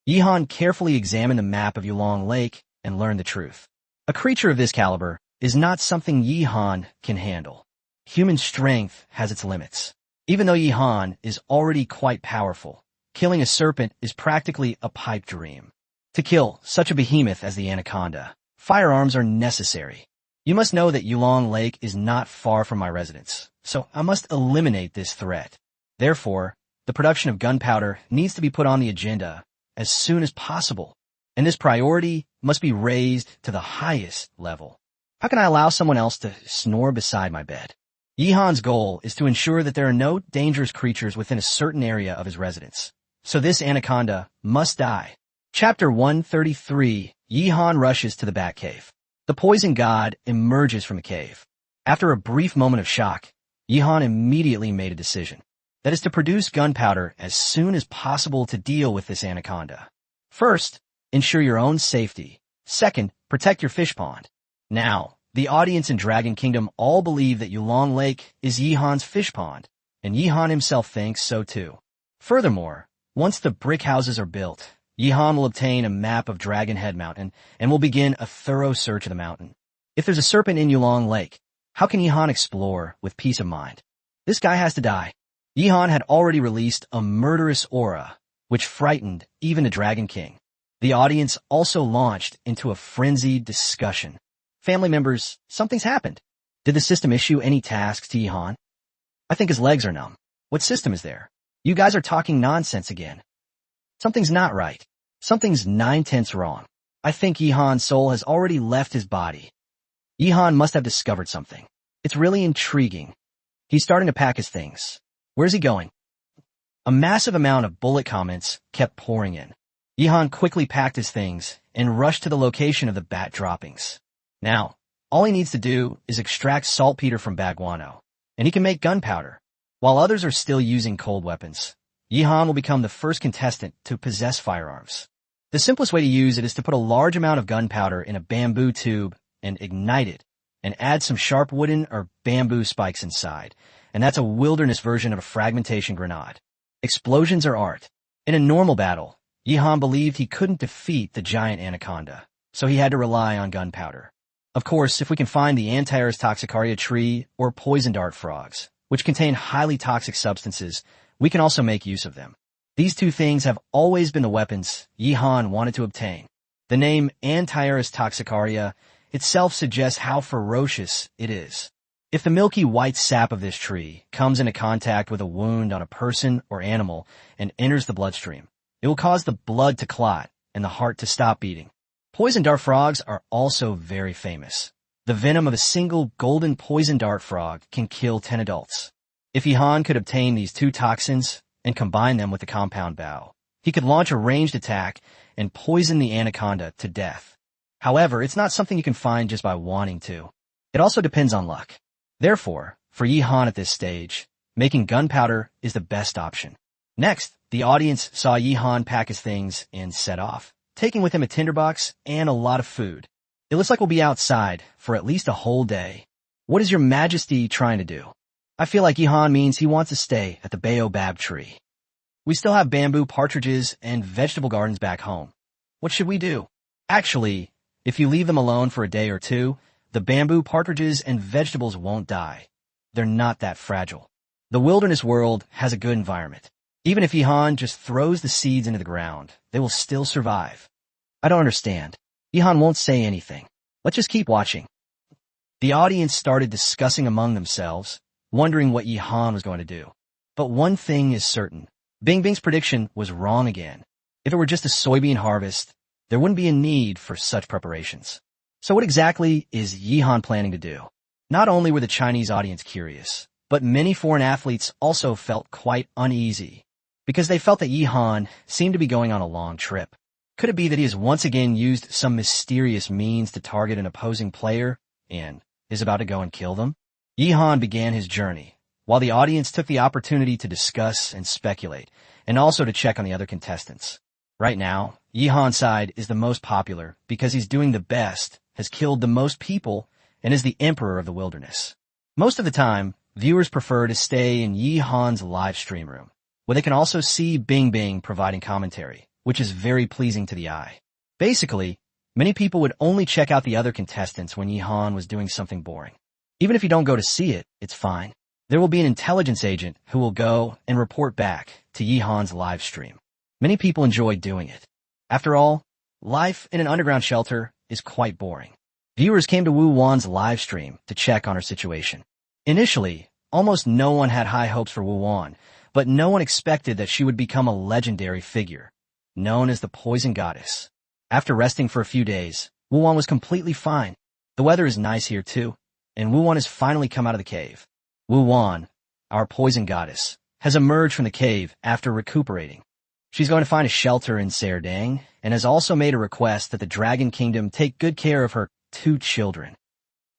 Yihan carefully examined the map of Yulong Lake and learned the truth. A creature of this caliber is not something Yihan can handle. Human strength has its limits. Even though Yihan is already quite powerful, killing a serpent is practically a pipe dream. To kill such a behemoth as the anaconda, firearms are necessary. You must know that Yulong Lake is not far from my residence, so I must eliminate this threat. Therefore, the production of gunpowder needs to be put on the agenda as soon as possible, and this priority must be raised to the highest level. How can I allow someone else to snore beside my bed? Yihan's goal is to ensure that there are no dangerous creatures within a certain area of his residence, so this anaconda must die. Chapter 133, Yihan rushes to the Batcave. The poison god emerges from the cave. After a brief moment of shock, Yihan immediately made a decision. That is to produce gunpowder as soon as possible to deal with this anaconda. First, ensure your own safety. Second, protect your fish pond. Now, the audience in Dragon Kingdom all believe that Yulong Lake is Yihan's fish pond, and Yihan himself thinks so too. Furthermore, once the brick houses are built, Yihan will obtain a map of Dragon Head Mountain and will begin a thorough search of the mountain. If there's a serpent in Yulong Lake, how can Yihan explore with peace of mind? This guy has to die. Yihan had already released a murderous aura, which frightened even the Dragon King. The audience also launched into a frenzied discussion. Family members, something's happened. Did the system issue any tasks to Yihan? I think his legs are numb. What system is there? You guys are talking nonsense again. Something's not right. Something's 9/10 wrong. I think Yihan's soul has already left his body. Yihan must have discovered something. It's really intriguing. He's starting to pack his things. Where's he going? A massive amount of bullet comments kept pouring in. Yihan quickly packed his things and rushed to the location of the bat droppings. Now, all he needs to do is extract saltpeter from Baguano, and he can make gunpowder. While others are still using cold weapons, Yihan will become the first contestant to possess firearms. The simplest way to use it is to put a large amount of gunpowder in a bamboo tube and ignite it, and add some sharp wooden or bamboo spikes inside, and that's a wilderness version of a fragmentation grenade. Explosions are art. In a normal battle, Yihan believed he couldn't defeat the giant anaconda, so he had to rely on gunpowder. Of course, if we can find the Antiaris toxicaria tree or poison dart frogs, which contain highly toxic substances, we can also make use of them. These 2 things have always been the weapons Yihan wanted to obtain. The name Antiaris toxicaria itself suggests how ferocious it is. If the milky white sap of this tree comes into contact with a wound on a person or animal and enters the bloodstream, it will cause the blood to clot and the heart to stop beating. Poison dart frogs are also very famous. The venom of a single golden poison dart frog can kill 10 adults. If Yihan could obtain these two toxins and combine them with the compound bow, he could launch a ranged attack and poison the anaconda to death. However, it's not something you can find just by wanting to. It also depends on luck. Therefore, for Yihan at this stage, making gunpowder is the best option. Next, the audience saw Yihan pack his things and set off, taking with him a tinderbox and a lot of food. It looks like we'll be outside for at least a whole day. What is your majesty trying to do? I feel like Yihan means he wants to stay at the baobab tree. We still have bamboo partridges and vegetable gardens back home. What should we do? Actually, if you leave them alone for a day or two, the bamboo partridges and vegetables won't die. They're not that fragile. The wilderness world has a good environment. Even if Yihan just throws the seeds into the ground, they will still survive. I don't understand. Yihan won't say anything. Let's just keep watching. The audience started discussing among themselves, wondering what Yihan was going to do. But one thing is certain. Bingbing's prediction was wrong again. If it were just a soybean harvest, there wouldn't be a need for such preparations. So what exactly is Yihan planning to do? Not only were the Chinese audience curious, but many foreign athletes also felt quite uneasy, because they felt that Yihan seemed to be going on a long trip. Could it be that he has once again used some mysterious means to target an opposing player and is about to go and kill them? Yihan began his journey, while the audience took the opportunity to discuss and speculate, and also to check on the other contestants. Right now, Yihan's side is the most popular because he's doing the best, has killed the most people, and is the emperor of the wilderness. Most of the time, viewers prefer to stay in Yihan's live stream room, where they can also see Bingbing providing commentary, which is very pleasing to the eye. Basically, many people would only check out the other contestants when Yihan was doing something boring. Even if you don't go to see it, it's fine. There will be an intelligence agent who will go and report back to Yihan's live stream. Many people enjoy doing it. After all, life in an underground shelter is quite boring. Viewers came to Wu Wan's live stream to check on her situation. Initially, almost no one had high hopes for Wu Wan, but no one expected that she would become a legendary figure, known as the Poison Goddess. After resting for a few days, Wu Wan was completely fine. The weather is nice here too, and Wu Wan has finally come out of the cave. Wu Wan, our Poison Goddess, has emerged from the cave after recuperating. She's going to find a shelter in Serdang, and has also made a request that the Dragon Kingdom take good care of her 2 children.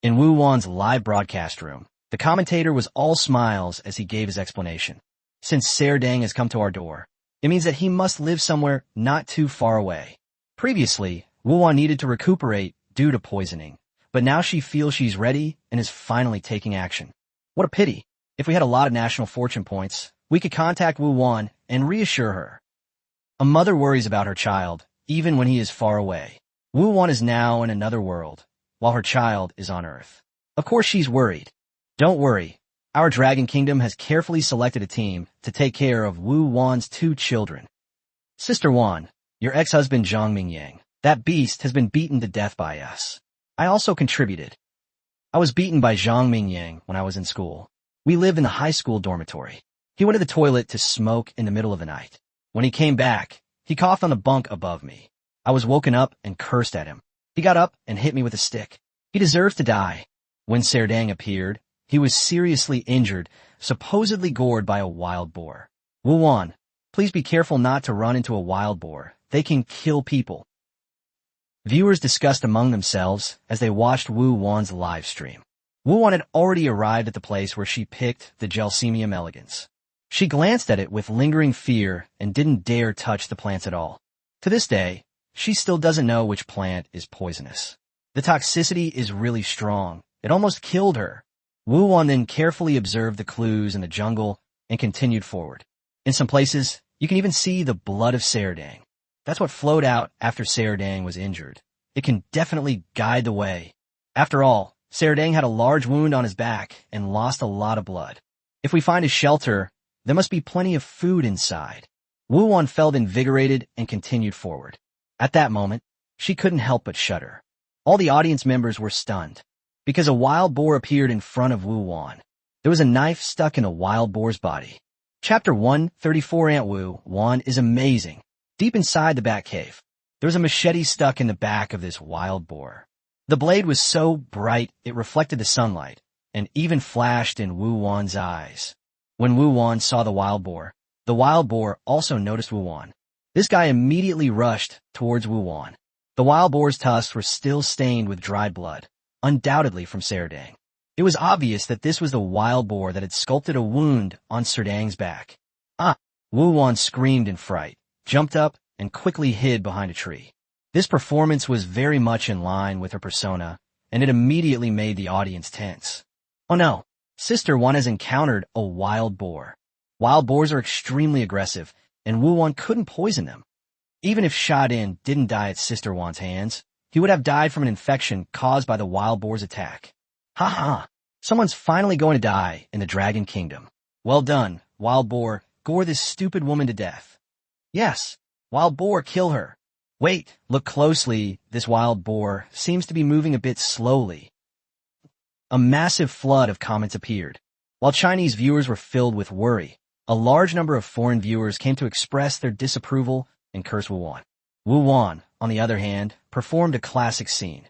In Wu Wan's live broadcast room, the commentator was all smiles as he gave his explanation. Since Serdang has come to our door, it means that he must live somewhere not too far away. Previously, Wu Wan needed to recuperate due to poisoning, but now she feels she's ready and is finally taking action. What a pity. If we had a lot of national fortune points, we could contact Wu Wan and reassure her. A mother worries about her child, even when he is far away. Wu Wan is now in another world, while her child is on Earth. Of course she's worried. Don't worry. Our Dragon Kingdom has carefully selected a team to take care of Wu Wan's 2 children. Sister Wan, your ex-husband Zhang Mingyang, that beast has been beaten to death by us. I also contributed. I was beaten by Zhang Mingyang when I was in school. We lived in the high school dormitory. He went to the toilet to smoke in the middle of the night. When he came back, he coughed on the bunk above me. I was woken up and cursed at him. He got up and hit me with a stick. He deserves to die. When Serdang appeared, he was seriously injured, supposedly gored by a wild boar. Wu Wan, please be careful not to run into a wild boar. They can kill people. Viewers discussed among themselves as they watched Wu Wan's live stream. Wu Wan had already arrived at the place where she picked the Gelsemium elegans. She glanced at it with lingering fear and didn't dare touch the plants at all. To this day, she still doesn't know which plant is poisonous. The toxicity is really strong. It almost killed her. Wu Wan then carefully observed the clues in the jungle and continued forward. In some places, you can even see the blood of Serdang. That's what flowed out after Serdang was injured. It can definitely guide the way. After all, Serdang had a large wound on his back and lost a lot of blood. If we find a shelter, there must be plenty of food inside. Wu Wan felt invigorated and continued forward. At that moment, she couldn't help but shudder. All the audience members were stunned, because a wild boar appeared in front of Wu Wan. There was a knife stuck in a wild boar's body. Chapter 134 Aunt Wu Wan is amazing. Deep inside the bat cave, there was a machete stuck in the back of this wild boar. The blade was so bright it reflected the sunlight, and even flashed in Wu Wan's eyes. When Wu Wan saw the wild boar also noticed Wu Wan. This guy immediately rushed towards Wu Wan. The wild boar's tusks were still stained with dried blood, undoubtedly from Serdang. It was obvious that this was the wild boar that had sculpted a wound on Serdang's back. Ah! Wu Wan screamed in fright, jumped up, and quickly hid behind a tree. This performance was very much in line with her persona, and it immediately made the audience tense. Oh no! Sister Wan has encountered a wild boar. Wild boars are extremely aggressive, and Wu Wan couldn't poison them. Even if Sha Din didn't die at Sister Wan's hands, he would have died from an infection caused by the wild boar's attack. Ha ha! Someone's finally going to die in the Dragon Kingdom. Well done, wild boar. Gore this stupid woman to death. Yes, wild boar, kill her. Wait, look closely. This wild boar seems to be moving a bit slowly. A massive flood of comments appeared. While Chinese viewers were filled with worry, a large number of foreign viewers came to express their disapproval and curse Wu Wan. Wu Wan, on the other hand, performed a classic scene.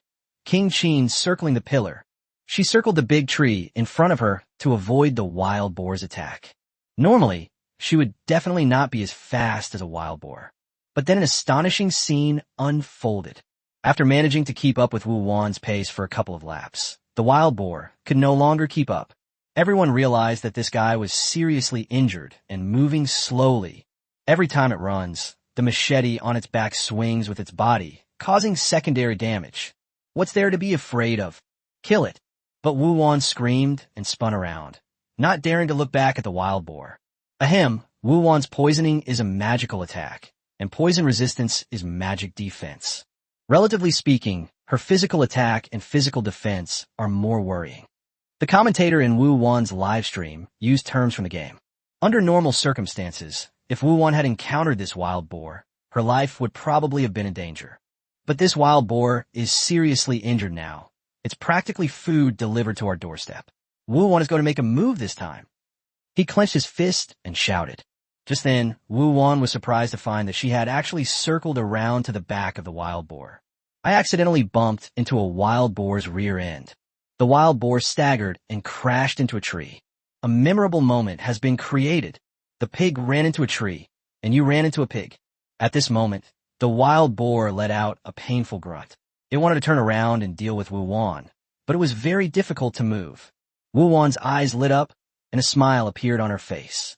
King Qin circling the pillar. She circled the big tree in front of her to avoid the wild boar's attack. Normally, she would definitely not be as fast as a wild boar. But then an astonishing scene unfolded. After managing to keep up with Wu Wan's pace for a couple of laps, the wild boar could no longer keep up. Everyone realized that this guy was seriously injured and moving slowly. Every time it runs, the machete on its back swings with its body, causing secondary damage. What's there to be afraid of? Kill it. But Wu Wan screamed and spun around, not daring to look back at the wild boar. Ahem, Wu Wan's poisoning is a magical attack, and poison resistance is magic defense. Relatively speaking, her physical attack and physical defense are more worrying. The commentator in Wu Wan's livestream used terms from the game. Under normal circumstances, if Wu Wan had encountered this wild boar, her life would probably have been in danger. But this wild boar is seriously injured now. It's practically food delivered to our doorstep. Wu Wan is going to make a move this time. He clenched his fist and shouted. Just then, Wu Wan was surprised to find that she had actually circled around to the back of the wild boar. I accidentally bumped into a wild boar's rear end. The wild boar staggered and crashed into a tree. A memorable moment has been created. The pig ran into a tree, and you ran into a pig. At this moment, the wild boar let out a painful grunt. It wanted to turn around and deal with Wu Wan, but it was very difficult to move. Wu Wan's eyes lit up, and a smile appeared on her face.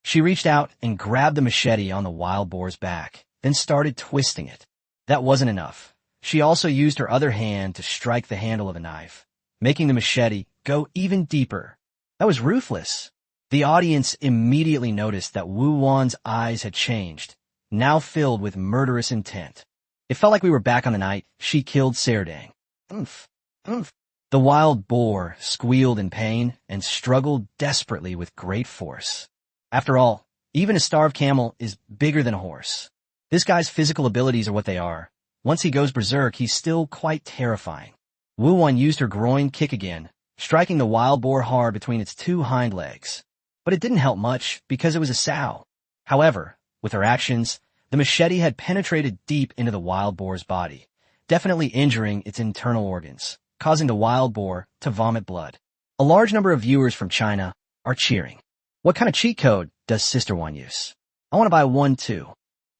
She reached out and grabbed the machete on the wild boar's back, then started twisting it. That wasn't enough. She also used her other hand to strike the handle of a knife, making the machete go even deeper. That was ruthless. The audience immediately noticed that Wu Wan's eyes had changed, now filled with murderous intent. It felt like we were back on the night she killed Serdang. Oomph, oomph. The wild boar squealed in pain and struggled desperately with great force. After all, even a starved camel is bigger than a horse. This guy's physical abilities are what they are. Once he goes berserk, he's still quite terrifying. Wu Wan used her groin kick again, striking the wild boar hard between its two hind legs. But it didn't help much because it was a sow. However, with her actions, the machete had penetrated deep into the wild boar's body, definitely injuring its internal organs, causing the wild boar to vomit blood. A large number of viewers from China are cheering. What kind of cheat code does Sister Wan use? I want to buy one too.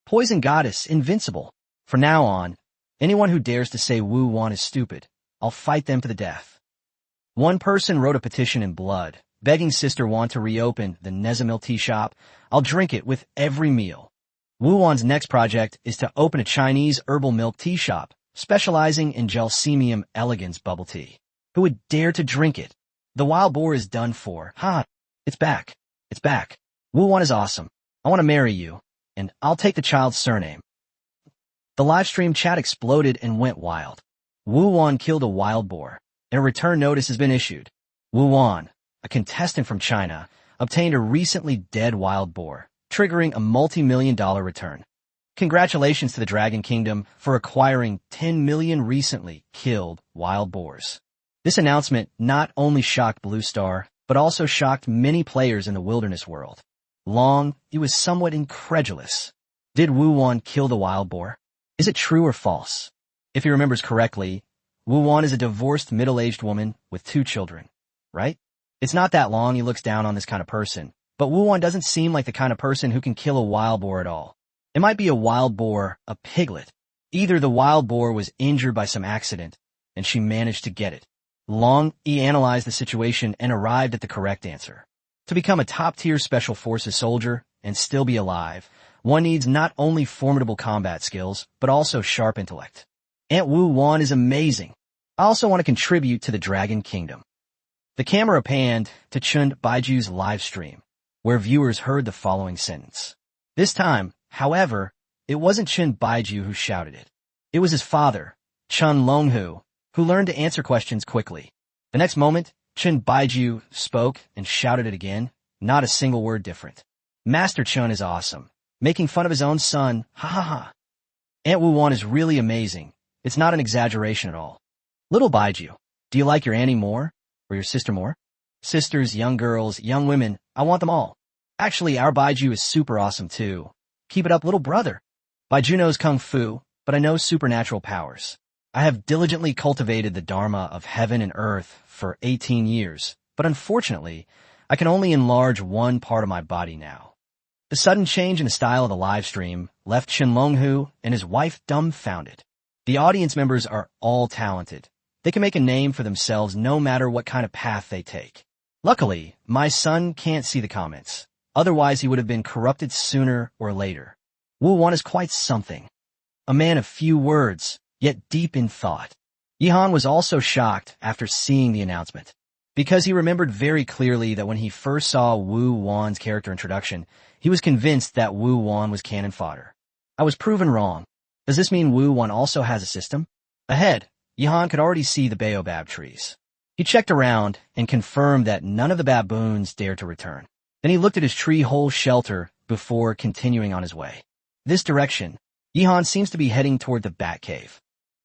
Poison Goddess Invincible. From now on, anyone who dares to say Wu Wan is stupid, I'll fight them to the death. One person wrote a petition in blood, begging Sister Wan to reopen the Nezamil tea shop. I'll drink it with every meal. Wu Wan's next project is to open a Chinese herbal milk tea shop, specializing in Gelsemium elegans bubble tea. Who would dare to drink it? The wild boar is done for. It's back. It's back. Wu Wan is awesome. I want to marry you, and I'll take the child's surname. The livestream chat exploded and went wild. Wu Wan killed a wild boar, and a return notice has been issued. Wu Wan, a contestant from China, obtained a recently dead wild boar, triggering a multi-million-dollar return. Congratulations to the Dragon Kingdom for acquiring 10 million recently killed wild boars. This announcement not only shocked Blue Star, but also shocked many players in the wilderness world. Long, he was somewhat incredulous. Did Wu Wan kill the wild boar? Is it true or false? If he remembers correctly, Wu Wan is a divorced middle-aged woman with 2 children, right? It's not that long he looks down on this kind of person, but Wu-won doesn't seem like the kind of person who can kill a wild boar at all. It might be a wild boar, a piglet. Either the wild boar was injured by some accident, and she managed to get it. He analyzed the situation and arrived at the correct answer. To become a top-tier Special Forces soldier and still be alive, one needs not only formidable combat skills, but also sharp intellect. Aunt Wu-won is amazing. I also want to contribute to the Dragon Kingdom. The camera panned to Chun Baiju's live stream, where viewers heard the following sentence. This time, however, it wasn't Chun Baiju who shouted it. It was his father, Chun Longhu, who learned to answer questions quickly. The next moment, Chun Baiju spoke and shouted it again, not a single word different. Master Chun is awesome. Making fun of his own son, ha ha ha. Aunt Wu-won is really amazing. It's not an exaggeration at all. Little Baiju, do you like your auntie more? Or your sister more? Sisters, young girls, young women, I want them all. Actually, our Baiju is super awesome too. Keep it up, little brother. Baiju knows kung fu, but I know supernatural powers. I have diligently cultivated the dharma of heaven and earth for 18 years, but unfortunately, I can only enlarge one part of my body now. The sudden change in the style of the live stream left Chun Longhu and his wife dumbfounded. The audience members are all talented. They can make a name for themselves no matter what kind of path they take. Luckily, my son can't see the comments. Otherwise, he would have been corrupted sooner or later. Wu-won is quite something. A man of few words, yet deep in thought. Yihan was also shocked after seeing the announcement, because he remembered very clearly that when he first saw Wu-won's character introduction, he was convinced that Wu-won was cannon fodder. I was proven wrong. Does this mean Wu-won also has a system? Ahead, Yihan could already see the baobab trees. He checked around and confirmed that none of the baboons dared to return. Then he looked at his tree hole shelter before continuing on his way. This direction, Yihan seems to be heading toward the bat cave.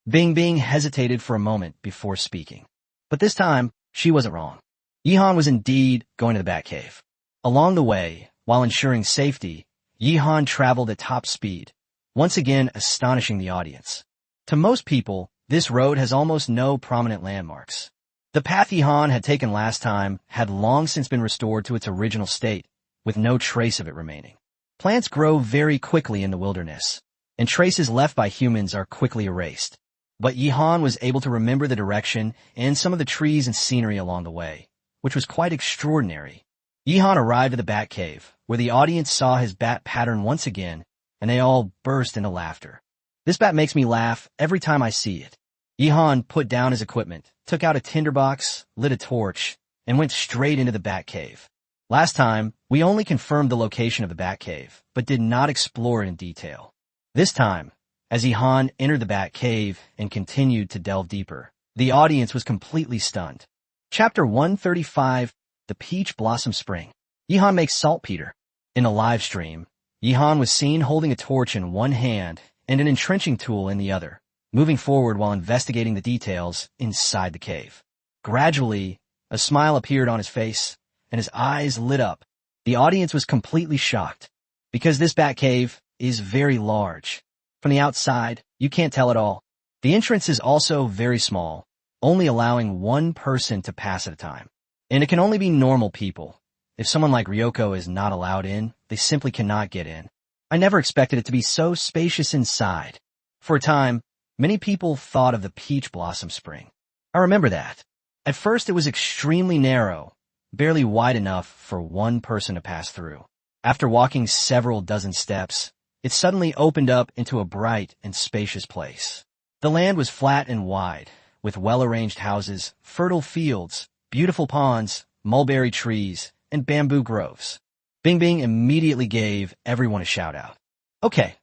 Bing Bing hesitated for a moment before speaking. But this time, she wasn't wrong. Yihan was indeed going to the bat cave. Along the way, while ensuring safety, Yihan traveled at top speed, once again astonishing the audience. To most people, this road has almost no prominent landmarks. The path Yihan had taken last time had long since been restored to its original state, with no trace of it remaining. Plants grow very quickly in the wilderness, and traces left by humans are quickly erased. But Yihan was able to remember the direction and some of the trees and scenery along the way, which was quite extraordinary. Yihan arrived at the bat cave, where the audience saw his bat pattern once again, and they all burst into laughter. This bat makes me laugh every time I see it. Yihan put down his equipment, took out a tinderbox, lit a torch, and went straight into the bat cave. Last time, we only confirmed the location of the bat cave, but did not explore it in detail. This time, as Yihan entered the bat cave and continued to delve deeper, the audience was completely stunned. Chapter 135, The Peach Blossom Spring. Yihan makes saltpeter. In a live stream, Yihan was seen holding a torch in one hand and an entrenching tool in the other, moving forward while investigating the details inside the cave. Gradually, a smile appeared on his face, and his eyes lit up. The audience was completely shocked, because this bat cave is very large. From the outside, you can't tell at all. The entrance is also very small, only allowing one person to pass at a time. And it can only be normal people. If someone like Ryoko is not allowed in, they simply cannot get in. I never expected it to be so spacious inside. For a time, many people thought of the Peach Blossom Spring. I remember that. At first it was extremely narrow, barely wide enough for one person to pass through. After walking several dozen steps, it suddenly opened up into a bright and spacious place. The land was flat and wide, with well-arranged houses, fertile fields, beautiful ponds, mulberry trees, and bamboo groves. Bing Bing immediately gave everyone a shout-out. Okay,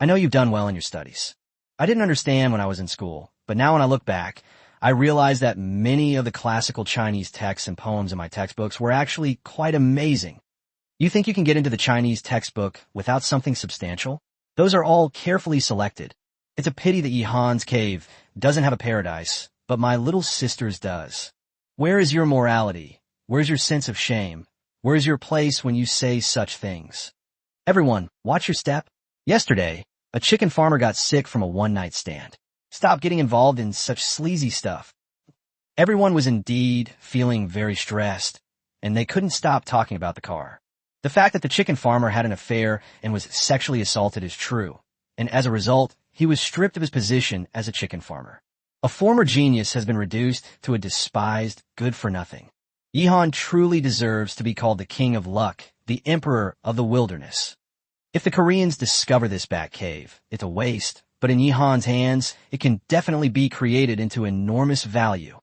I know you've done well in your studies. I didn't understand when I was in school, but now when I look back, I realize that many of the classical Chinese texts and poems in my textbooks were actually quite amazing. You think you can get into the Chinese textbook without something substantial? Those are all carefully selected. It's a pity that Yihan's cave doesn't have a paradise, but my little sister's does. Where is your morality? Where's your sense of shame? Where's your place when you say such things? Everyone, watch your step. Yesterday, a chicken farmer got sick from a one-night stand. Stop getting involved in such sleazy stuff. Everyone was indeed feeling very stressed, and they couldn't stop talking about the car. The fact that the chicken farmer had an affair and was sexually assaulted is true, and as a result, he was stripped of his position as a chicken farmer. A former genius has been reduced to a despised good-for-nothing. Yihan truly deserves to be called the king of luck, the emperor of the wilderness. If the Koreans discover this bat cave, it's a waste, but in Yihan's hands, it can definitely be created into enormous value.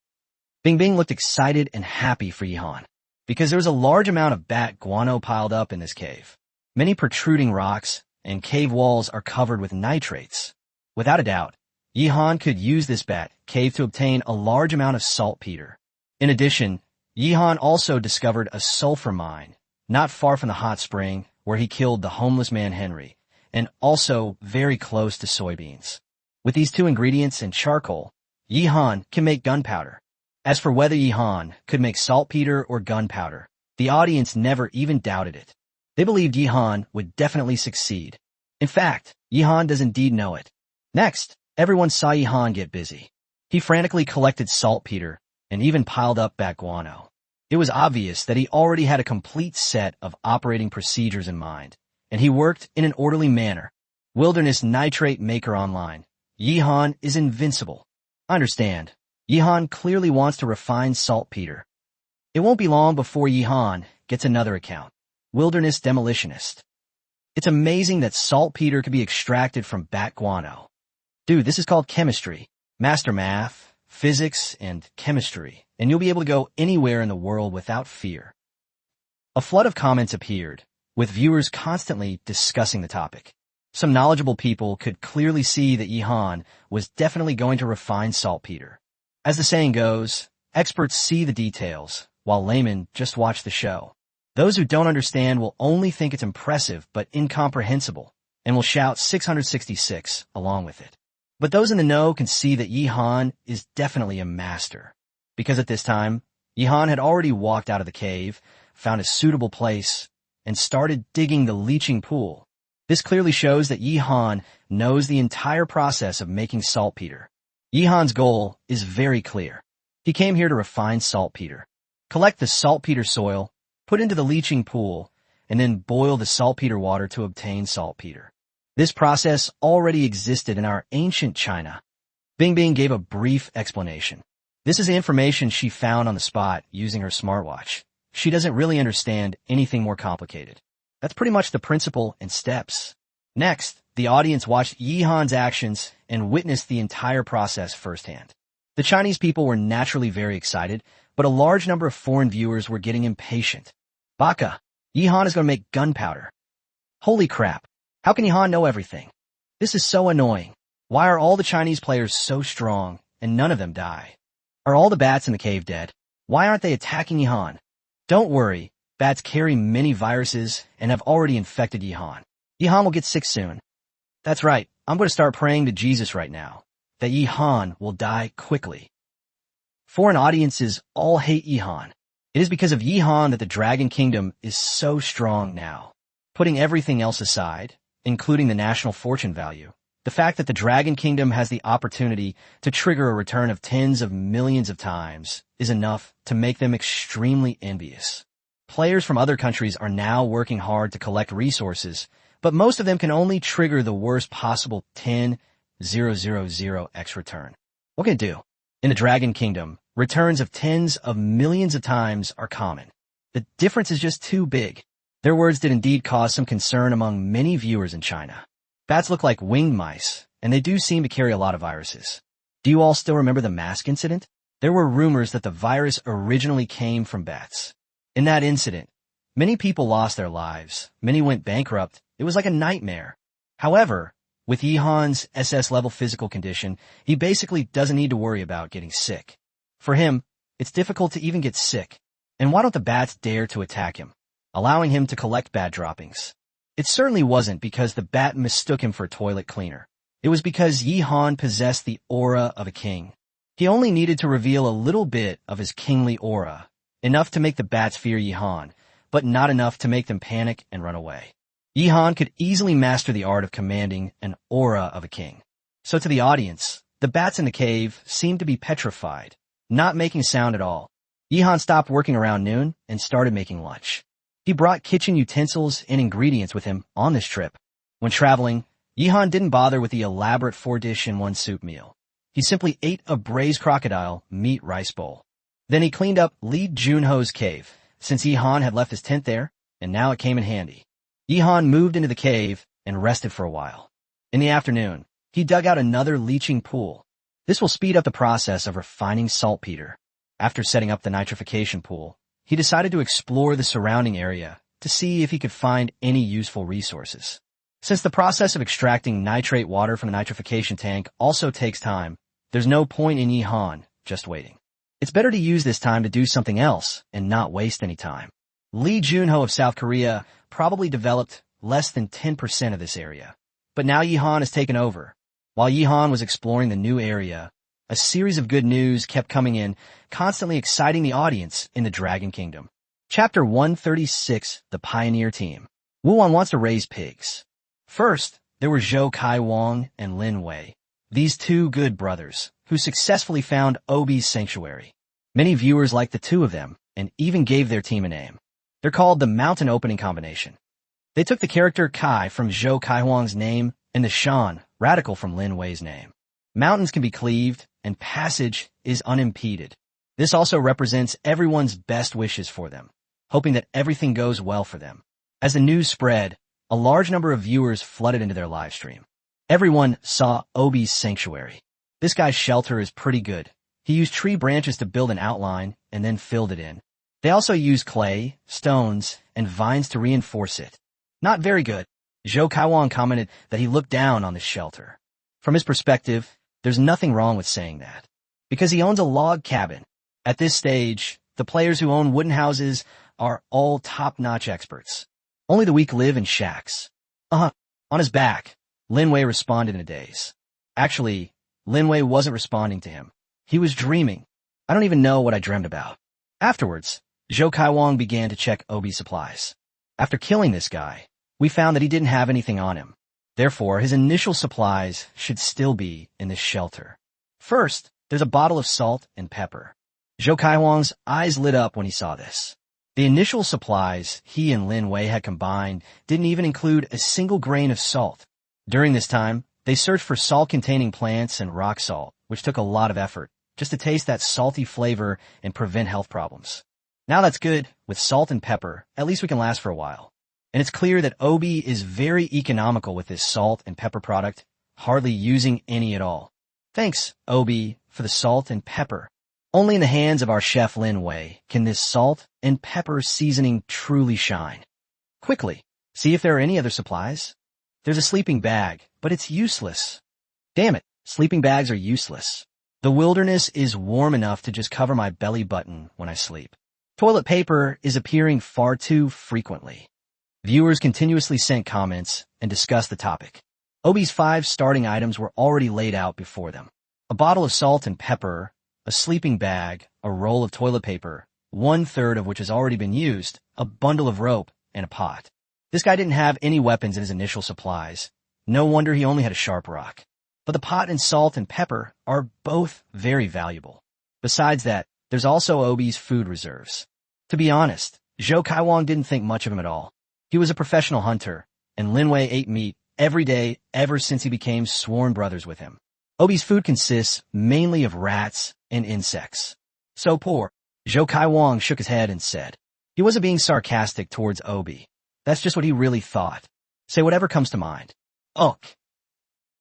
Bing looked excited and happy for Yihan, because there was a large amount of bat guano piled up in this cave. Many protruding rocks and cave walls are covered with nitrates. Without a doubt, Yihan could use this bat cave to obtain a large amount of saltpeter. In addition, Yihan also discovered a sulfur mine, not far from the hot spring where he killed the homeless man Henry, and also very close to soybeans. With these two ingredients and charcoal, Yihan can make gunpowder. As for whether Yihan could make saltpeter or gunpowder, the audience never even doubted it. They believed Yihan would definitely succeed. In fact, Yihan does indeed know it. Next, everyone saw Yihan get busy. He frantically collected saltpeter and even piled up bat guano. It was obvious that he already had a complete set of operating procedures in mind, and he worked in an orderly manner. Wilderness nitrate maker online. Yihan is invincible. I understand. Yihan clearly wants to refine saltpeter. It won't be long before Yihan gets another account. Wilderness demolitionist. It's amazing that saltpeter can be extracted from bat guano. Dude, this is called chemistry. Master math, physics, and chemistry, and you'll be able to go anywhere in the world without fear. A flood of comments appeared, with viewers constantly discussing the topic. Some knowledgeable people could clearly see that Yihan was definitely going to refine saltpeter. As the saying goes, experts see the details, while laymen just watch the show. Those who don't understand will only think it's impressive but incomprehensible, and will shout 666 along with it. But those in the know can see that Yihan is definitely a master. Because at this time, Yihan had already walked out of the cave, found a suitable place, and started digging the leaching pool. This clearly shows that Yihan knows the entire process of making saltpeter. Yihan's goal is very clear. He came here to refine saltpeter. Collect the saltpeter soil, put into the leaching pool, and then boil the saltpeter water to obtain saltpeter. This process already existed in our ancient China. Bing gave a brief explanation. This is the information she found on the spot using her smartwatch. She doesn't really understand anything more complicated. That's pretty much the principle and steps. Next, the audience watched Yihan's actions and witnessed the entire process firsthand. The Chinese people were naturally very excited, but a large number of foreign viewers were getting impatient. Baka, Yihan is going to make gunpowder. Holy crap. How can Yihan know everything? This is so annoying. Why are all the Chinese players so strong and none of them die? Are all the bats in the cave dead? Why aren't they attacking Yihan? Don't worry, bats carry many viruses and have already infected Yihan. Yihan will get sick soon. That's right, I'm going to start praying to Jesus right now, that Yihan will die quickly. Foreign audiences all hate Yihan. It is because of Yihan that the Dragon Kingdom is so strong now. Putting everything else aside, including the national fortune value, the fact that the Dragon Kingdom has the opportunity to trigger a return of tens of millions of times is enough to make them extremely envious. Players from other countries are now working hard to collect resources, but most of them can only trigger the worst possible 10,000x return. What can it do? In the Dragon Kingdom, returns of tens of millions of times are common. The difference is just too big. Their words did indeed cause some concern among many viewers in China. Bats look like winged mice, and they do seem to carry a lot of viruses. Do you all still remember the mask incident? There were rumors that the virus originally came from bats. In that incident, many people lost their lives, many went bankrupt. It was like a nightmare. However, with Yihan's SS-level physical condition, he basically doesn't need to worry about getting sick. For him, it's difficult to even get sick. And why don't the bats dare to attack him, allowing him to collect bat droppings? It certainly wasn't because the bat mistook him for a toilet cleaner. It was because Yihan possessed the aura of a king. He only needed to reveal a little bit of his kingly aura, enough to make the bats fear Yihan, but not enough to make them panic and run away. Yihan could easily master the art of commanding an aura of a king. So to the audience, the bats in the cave seemed to be petrified. not making a sound at all. Yihan stopped working around noon and started making lunch. He brought kitchen utensils and ingredients with him on this trip. When traveling, Yihan didn't bother with the elaborate 4-dish-in-1 soup meal. He simply ate a braised crocodile meat rice bowl. Then he cleaned up Lee Junho's cave, since Yihan had left his tent there, and now it came in handy. Yihan moved into the cave and rested for a while. In the afternoon, he dug out another leaching pool. This will speed up the process of refining saltpeter. After setting up the nitrification pool, he decided to explore the surrounding area to see if he could find any useful resources. Since the process of extracting nitrate water from the nitrification tank also takes time, there's no point in Yihan just waiting. It's better to use this time to do something else and not waste any time. Lee Junho of South Korea probably developed less than 10% of this area. But now Yihan has taken over. While Yihan was exploring the new area, a series of good news kept coming in, constantly exciting the audience in the Dragon Kingdom. Chapter 136, The Pioneer Team. Wuwan wants to raise pigs. First, there were Zhou Kaiwang and Lin Wei, these two good brothers, who successfully found Obi's sanctuary. Many viewers liked the two of them, and even gave their team a name. They're called the Mountain Opening Combination. They took the character Kai from Zhou Kaiwang's name and the Shan, radical from Lin Wei's name. Mountains can be cleaved, and passage is unimpeded. This also represents everyone's best wishes for them, hoping that everything goes well for them. As the news spread, a large number of viewers flooded into their live stream. Everyone saw Obi's sanctuary. This guy's shelter is pretty good. He used tree branches to build an outline and then filled it in. They also used clay, stones, and vines to reinforce it. Not very good. Zhou Kaiwang commented that he looked down on this shelter. From his perspective, there's nothing wrong with saying that, because he owns a log cabin. At this stage, the players who own wooden houses are all top-notch experts. Only the weak live in shacks. On his back, Lin Wei responded in a daze. Actually, Lin Wei wasn't responding to him. He was dreaming. I don't even know what I dreamt about. Afterwards, Zhou Kaiwang began to check Obi's supplies. After killing this guy, we found that he didn't have anything on him. Therefore, his initial supplies should still be in this shelter. First, there's a bottle of salt and pepper. Zhou Kaiwang's eyes lit up when he saw this. The initial supplies he and Lin Wei had combined didn't even include a single grain of salt. During this time, they searched for salt-containing plants and rock salt, which took a lot of effort, just to taste that salty flavor and prevent health problems. Now that's good. With salt and pepper, at least we can last for a while. And it's clear that Obi is very economical with this salt and pepper product, hardly using any at all. Thanks, Obi, for the salt and pepper. Only in the hands of our chef Lin Wei can this salt and pepper seasoning truly shine. Quickly, see if there are any other supplies. There's a sleeping bag, but it's useless. Damn it, sleeping bags are useless. The wilderness is warm enough to just cover my belly button when I sleep. Toilet paper is appearing far too frequently. Viewers continuously sent comments and discussed the topic. Obi's 5 starting items were already laid out before them. A bottle of salt and pepper, a sleeping bag, a roll of toilet paper, 1/3 of which has already been used, a bundle of rope, and a pot. This guy didn't have any weapons in his initial supplies. No wonder he only had a sharp rock. But the pot and salt and pepper are both very valuable. Besides that, there's also Obi's food reserves. To be honest, Zhou Kaiwang didn't think much of him at all. He was a professional hunter, and Lin Wei ate meat every day ever since he became sworn brothers with him. Obi's food consists mainly of rats and insects. So poor. Zhou Kaiwang shook his head and said. He wasn't being sarcastic towards Obi. That's just what he really thought. Say whatever comes to mind. Ugh.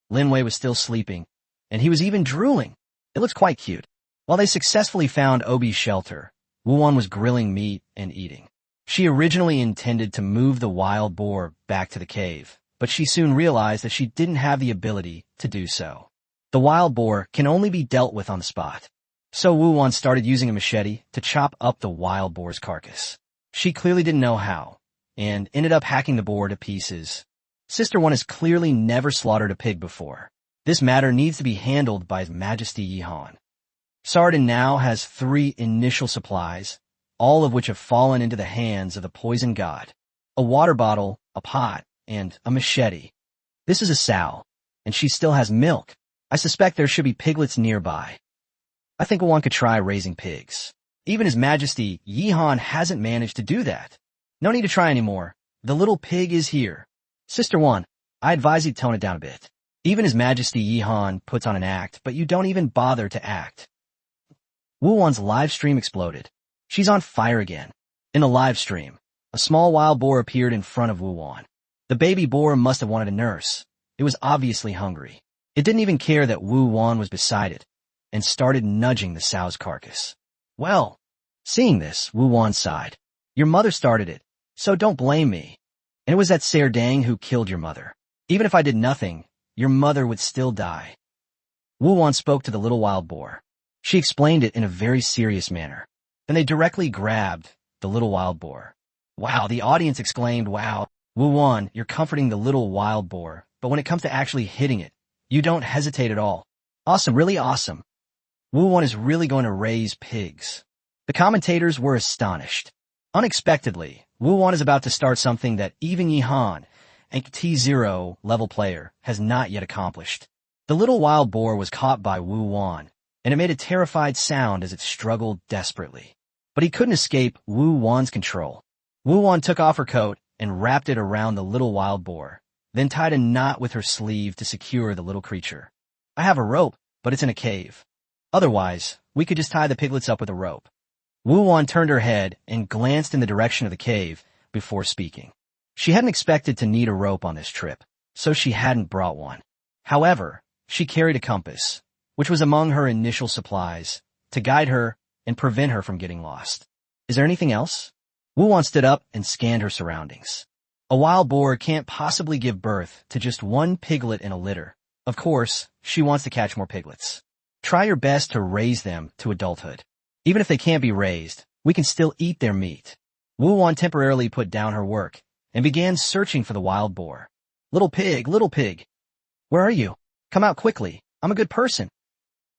Lin Wei was still sleeping, and he was even drooling. It looks quite cute. While they successfully found Obi's shelter, Wuwan was grilling meat and eating. She originally intended to move the wild boar back to the cave, but she soon realized that she didn't have the ability to do so. The wild boar can only be dealt with on the spot. So Wuwan started using a machete to chop up the wild boar's carcass. She clearly didn't know how, and ended up hacking the boar to pieces. Sister One has clearly never slaughtered a pig before. This matter needs to be handled by His Majesty Yihan. Sardin now has 3 initial supplies, all of which have fallen into the hands of the poison god. A water bottle, a pot, and a machete. This is a sow, and she still has milk. I suspect there should be piglets nearby. I think one could try raising pigs. Even His Majesty Yihan hasn't managed to do that. No need to try anymore. The little pig is here. Sister One, I advise you tone it down a bit. Even His Majesty Yihan puts on an act, but you don't even bother to act. Wu Wan's live stream exploded. She's on fire again. In the live stream, a small wild boar appeared in front of Wu Wan. The baby boar must have wanted a nurse. It was obviously hungry. It didn't even care that Wu Wan was beside it, and started nudging the sow's carcass. Well, seeing this, Wu Wan sighed. Your mother started it, so don't blame me. And it was that Serdang who killed your mother. Even if I did nothing, your mother would still die. Wu Wan spoke to the little wild boar. She explained it in a very serious manner. Then they directly grabbed the little wild boar. Wow, the audience exclaimed, wow. Wu Wan, you're comforting the little wild boar, but when it comes to actually hitting it, you don't hesitate at all. Awesome, really awesome. Wu Wan is really going to raise pigs. The commentators were astonished. Unexpectedly, Wu Wan is about to start something that even Yihan, a T0 level player, has not yet accomplished. The little wild boar was caught by Wu Wan, and it made a terrified sound as it struggled desperately. But he couldn't escape Wu Wan's control. Wu Wan took off her coat and wrapped it around the little wild boar, then tied a knot with her sleeve to secure the little creature. I have a rope, but it's in a cave. Otherwise, we could just tie the piglets up with a rope. Wu Wan turned her head and glanced in the direction of the cave before speaking. She hadn't expected to need a rope on this trip, so she hadn't brought one. However, she carried a compass, which was among her initial supplies, to guide her and prevent her from getting lost. Is there anything else? Wu Wan stood up and scanned her surroundings. A wild boar can't possibly give birth to just one piglet in a litter. Of course, she wants to catch more piglets. Try your best to raise them to adulthood. Even if they can't be raised, we can still eat their meat. Wu Wan temporarily put down her work and began searching for the wild boar. Little pig, where are you? Come out quickly. I'm a good person.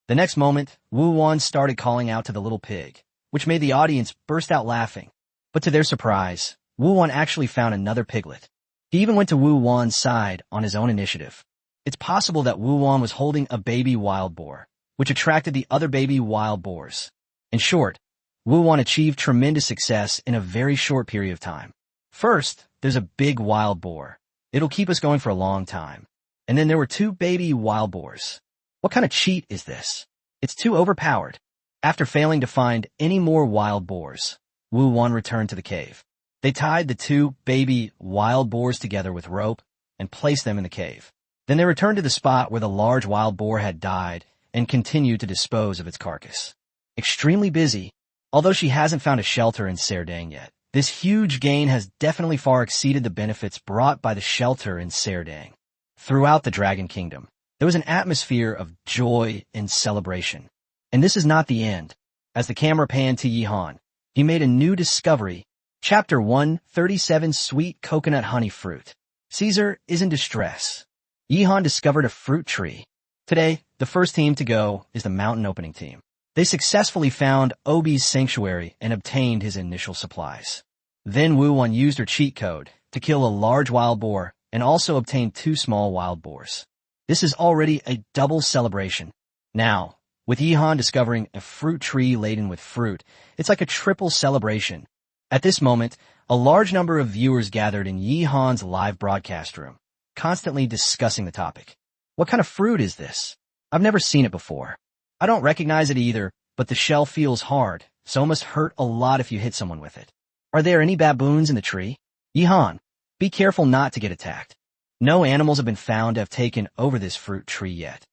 The next moment, Wu Wan started calling out to the little pig, which made the audience burst out laughing. But to their surprise, Wu Wan actually found another piglet. He even went to Wu Wan's side on his own initiative. It's possible that Wu Wan was holding a baby wild boar, which attracted the other baby wild boars. In short, Wu Wan achieved tremendous success in a very short period of time. First, there's a big wild boar. It'll keep us going for a long time. And then there were two baby wild boars. What kind of cheat is this? It's too overpowered. After failing to find any more wild boars, Wu Wan returned to the cave. They tied the two baby wild boars together with rope and placed them in the cave. Then they returned to the spot where the large wild boar had died and continued to dispose of its carcass. Extremely busy. Although she hasn't found a shelter in Serdang yet, this huge gain has definitely far exceeded the benefits brought by the shelter in Serdang. Throughout the Dragon Kingdom, there was an atmosphere of joy and celebration. And this is not the end. As the camera panned to Yihan, he made a new discovery. Chapter 137 Sweet Coconut Honey Fruit. Caesar is in distress. Yihan discovered a fruit tree. Today, the first team to go is the mountain opening team. They successfully found Obi's sanctuary and obtained his initial supplies. Then Wu Wan used her cheat code to kill a large wild boar and also obtain two small wild boars. This is already a double celebration. Now, with Yihan discovering a fruit tree laden with fruit, it's like a triple celebration. At this moment, a large number of viewers gathered in Yihan's live broadcast room, constantly discussing the topic. What kind of fruit is this? I've never seen it before. I don't recognize it either, but the shell feels hard, so it must hurt a lot if you hit someone with it. Are there any baboons in the tree? Yihan, be careful not to get attacked. No animals have been found to have taken over this fruit tree yet.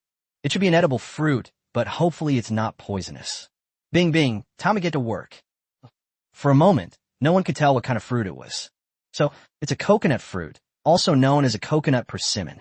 It should be an edible fruit, but hopefully it's not poisonous. Bing bing, time to get to work. For a moment, no one could tell what kind of fruit it was. So, it's a coconut fruit, also known as a coconut persimmon.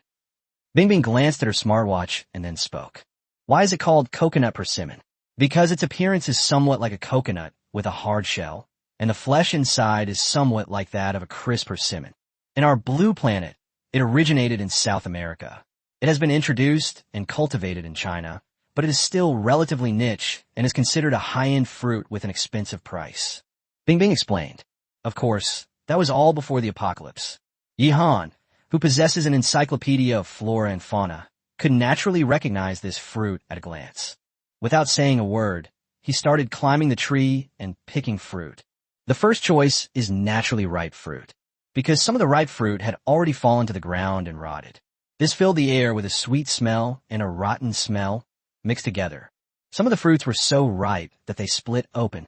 Bing Bing glanced at her smartwatch and then spoke. Why is it called coconut persimmon? Because its appearance is somewhat like a coconut with a hard shell, and the flesh inside is somewhat like that of a crisp persimmon. In our blue planet, it originated in South America. It has been introduced and cultivated in China, but it is still relatively niche and is considered a high-end fruit with an expensive price. Bing Bing explained. Of course, that was all before the apocalypse. Yihan, who possesses an encyclopedia of flora and fauna, could naturally recognize this fruit at a glance. Without saying a word, he started climbing the tree and picking fruit. The first choice is naturally ripe fruit, because some of the ripe fruit had already fallen to the ground and rotted. This filled the air with a sweet smell and a rotten smell mixed together. Some of the fruits were so ripe that they split open.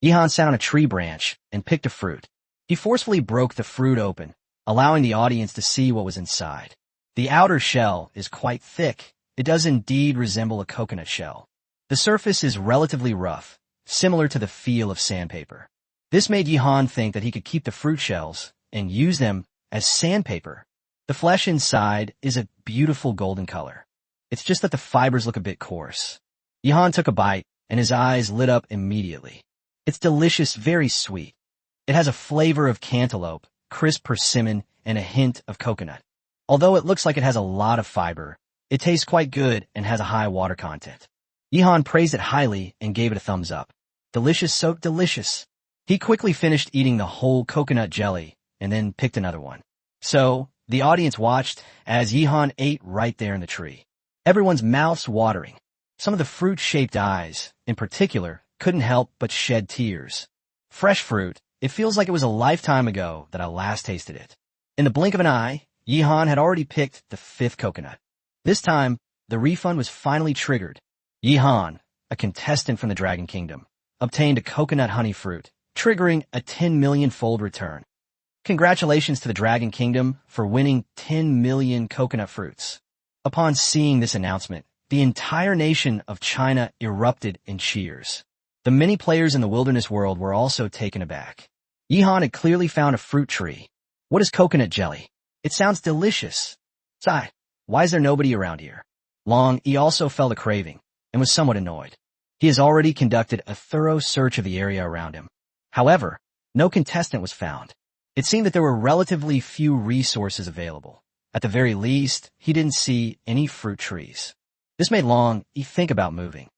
Yihan sat on a tree branch and picked a fruit. He forcefully broke the fruit open, allowing the audience to see what was inside. The outer shell is quite thick. It does indeed resemble a coconut shell. The surface is relatively rough, similar to the feel of sandpaper. This made Yihan think that he could keep the fruit shells and use them as sandpaper. The flesh inside is a beautiful golden color. It's just that the fibers look a bit coarse. Yihan took a bite, and his eyes lit up immediately. It's delicious, very sweet. It has a flavor of cantaloupe, crisp persimmon, and a hint of coconut. Although it looks like it has a lot of fiber, it tastes quite good and has a high water content. Yihan praised it highly and gave it a thumbs up. Delicious, so delicious. He quickly finished eating the whole coconut jelly and then picked another one. So, the audience watched as Yihan ate right there in the tree. Everyone's mouths watering. Some of the fruit-shaped eyes, in particular, couldn't help but shed tears. Fresh fruit, it feels like it was a lifetime ago that I last tasted it. In the blink of an eye, Yihan had already picked the 5th coconut. This time, the refund was finally triggered. Yihan, a contestant from the Dragon Kingdom, obtained a coconut honey fruit, triggering a 10 million-fold return. Congratulations to the Dragon Kingdom for winning 10 million coconut fruits. Upon seeing this announcement, the entire nation of China erupted in cheers. The many players in the wilderness world were also taken aback. Yihan had clearly found a fruit tree. What is coconut jelly? It sounds delicious. Sigh, why is there nobody around here? Long, he also felt a craving and was somewhat annoyed. He has already conducted a thorough search of the area around him. However, no contestant was found. It seemed that there were relatively few resources available. At the very least, he didn't see any fruit trees. This made Long think about moving.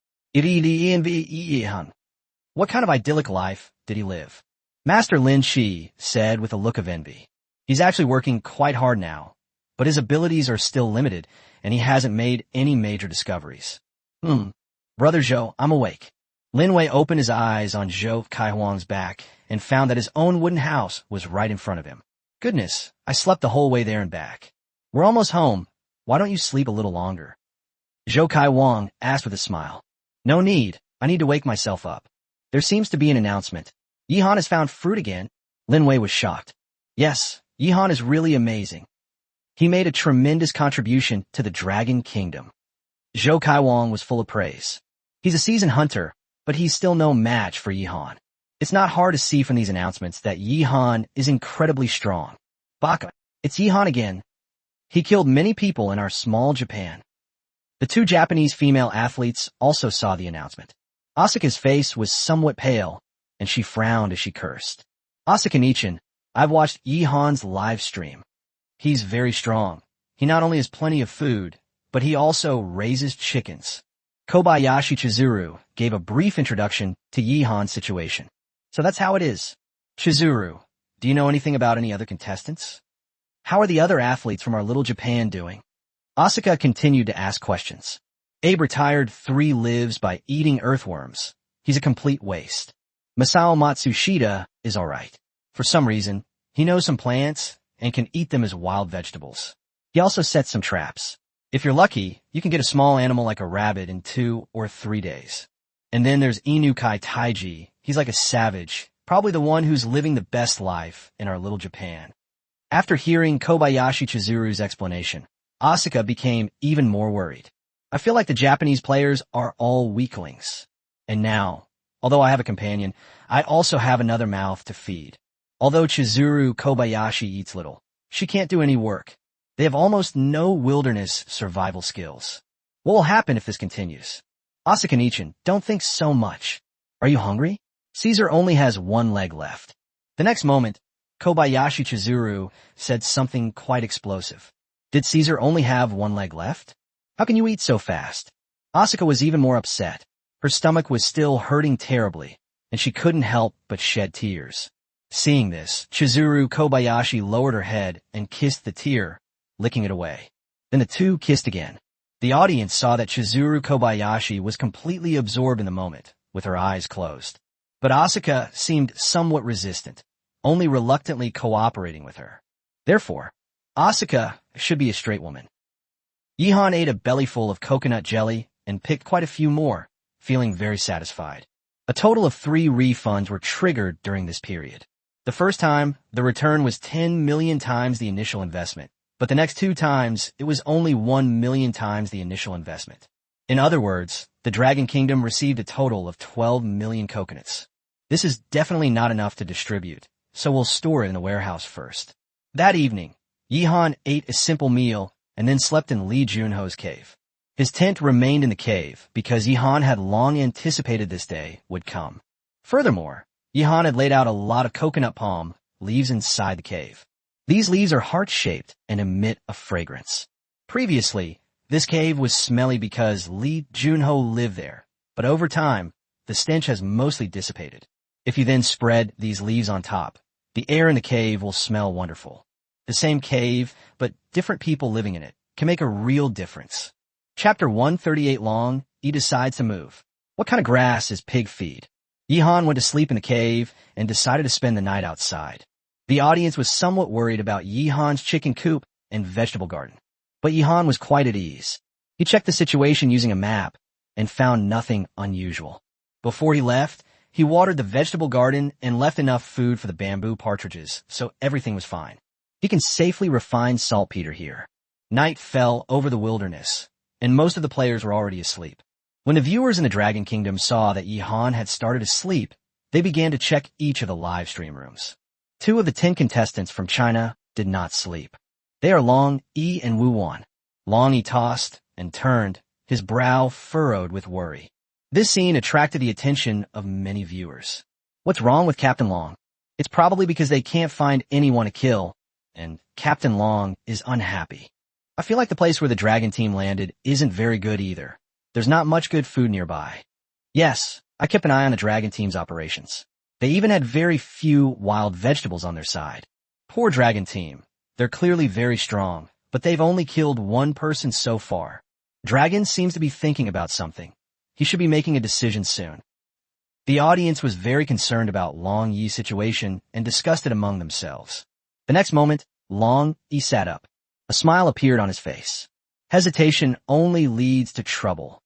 What kind of idyllic life did he live? Master Lin Shi said with a look of envy. He's actually working quite hard now, but his abilities are still limited, and he hasn't made any major discoveries. Brother Zhou, I'm awake. Lin Wei opened his eyes on Zhou Kaihuang's back and found that his own wooden house was right in front of him. Goodness, I slept the whole way there and back. We're almost home. Why don't you sleep a little longer? Zhou Kaihuang asked with a smile. No need. I need to wake myself up. There seems to be an announcement. Yihan has found fruit again. Lin Wei was shocked. Yes, Yihan is really amazing. He made a tremendous contribution to the Dragon Kingdom. Zhou Kaihuang was full of praise. He's a seasoned hunter, but he's still no match for Yihan. It's not hard to see from these announcements that Yihan is incredibly strong. Baka, it's Yihan again. He killed many people in our small Japan. The 2 Japanese female athletes also saw the announcement. Asuka's face was somewhat pale, and she frowned as she cursed. Asuka-nichan, I've watched Yihan's live stream. He's very strong. He not only has plenty of food, but he also raises chickens. Kobayashi Chizuru gave a brief introduction to Yihan's situation. So that's how it is. Chizuru, do you know anything about any other contestants? How are the other athletes from our little Japan doing? Asuka continued to ask questions. Abe retired 3 lives by eating earthworms. He's a complete waste. Masao Matsushita is alright. For some reason, he knows some plants and can eat them as wild vegetables. He also sets some traps. If you're lucky, you can get a small animal like a rabbit in 2 or 3 days. And then there's Inukai Taiji. He's like a savage, probably the one who's living the best life in our little Japan. After hearing Kobayashi Chizuru's explanation, Asuka became even more worried. I feel like the Japanese players are all weaklings. And now, although I have a companion, I also have another mouth to feed. Although Chizuru Kobayashi eats little, she can't do any work. They have almost no wilderness survival skills. What will happen if this continues? Asuka-nichan, don't think so much. Are you hungry? Caesar only has 1 leg left. The next moment, Kobayashi Chizuru said something quite explosive. Did Caesar only have 1 leg left? How can you eat so fast? Asuka was even more upset. Her stomach was still hurting terribly, and she couldn't help but shed tears. Seeing this, Chizuru Kobayashi lowered her head and kissed the tear, licking it away. Then the 2 kissed again. The audience saw that Chizuru Kobayashi was completely absorbed in the moment, with her eyes closed. But Asuka seemed somewhat resistant, only reluctantly cooperating with her. Therefore, Asuka should be a straight woman. Yihan ate a bellyful of coconut jelly and picked quite a few more, feeling very satisfied. A total of 3 refunds were triggered during this period. The first time, the return was 10 million times the initial investment, but the next 2 times, it was only 1 million times the initial investment. In other words, the Dragon Kingdom received a total of 12 million coconuts. This is definitely not enough to distribute, so we'll store it in the warehouse first. That evening, Yihan ate a simple meal and then slept in Lee Junho's cave. His tent remained in the cave because Yihan had long anticipated this day would come. Furthermore, Yihan had laid out a lot of coconut palm leaves inside the cave. These leaves are heart-shaped and emit a fragrance. Previously, this cave was smelly because Lee Junho lived there, but over time, the stench has mostly dissipated. If you then spread these leaves on top, the air in the cave will smell wonderful. The same cave, but different people living in it, can make a real difference. Chapter 138 long, he decides to move. What kind of grass is pig feed? Yihan went to sleep in the cave and decided to spend the night outside. The audience was somewhat worried about Yihan's chicken coop and vegetable garden. But Yihan was quite at ease. He checked the situation using a map and found nothing unusual. Before he left, he watered the vegetable garden and left enough food for the bamboo partridges, so everything was fine. He can safely refine saltpeter here. Night fell over the wilderness, and most of the players were already asleep. When the viewers in the Dragon Kingdom saw that Yihan had started to sleep, they began to check each of the live stream rooms. 2 of the 10 contestants from China did not sleep. They are Long Yi and Wu Wan. Long Yi tossed and turned, his brow furrowed with worry. This scene attracted the attention of many viewers. What's wrong with Captain Long? It's probably because they can't find anyone to kill, and Captain Long is unhappy. I feel like the place where the Dragon team landed isn't very good either. There's not much good food nearby. Yes, I kept an eye on the Dragon team's operations. They even had very few wild vegetables on their side. Poor Dragon team. They're clearly very strong, but they've only killed 1 person so far. Dragon seems to be thinking about something. He should be making a decision soon. The audience was very concerned about Long Yi's situation and discussed it among themselves. The next moment, Long Yi sat up. A smile appeared on his face. Hesitation only leads to trouble.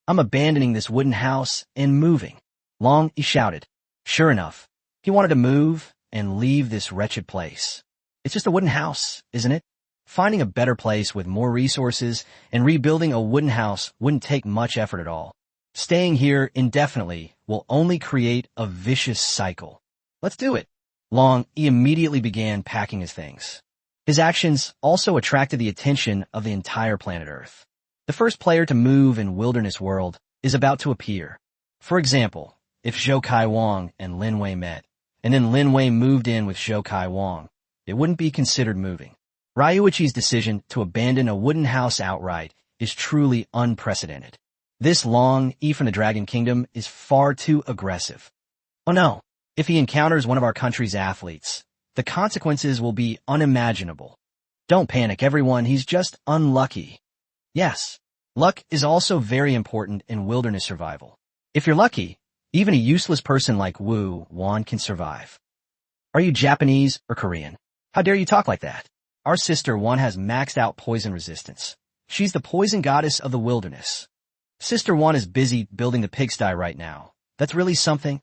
I'm abandoning this wooden house and moving. Long Yi shouted. Sure enough, he wanted to move and leave this wretched place. It's just a wooden house, isn't it? Finding a better place with more resources and rebuilding a wooden house wouldn't take much effort at all. Staying here indefinitely will only create a vicious cycle. Let's do it. Long Yi immediately began packing his things. His actions also attracted the attention of the entire planet Earth. The first player to move in Wilderness World is about to appear. For example, if Zhou Kai Wang and Lin Wei met, and then Lin Wei moved in with Zhou Kai Wang, it wouldn't be considered moving. Ryuichi's decision to abandon a wooden house outright is truly unprecedented. This Long Yi from the Dragon Kingdom is far too aggressive. Oh no, if he encounters one of our country's athletes, the consequences will be unimaginable. Don't panic, everyone, he's just unlucky. Yes, luck is also very important in wilderness survival. If you're lucky, even a useless person like Wu Wan can survive. Are you Japanese or Korean? How dare you talk like that? Our sister Wan has maxed out poison resistance. She's the poison goddess of the wilderness. Sister Wan is busy building the pigsty right now. That's really something.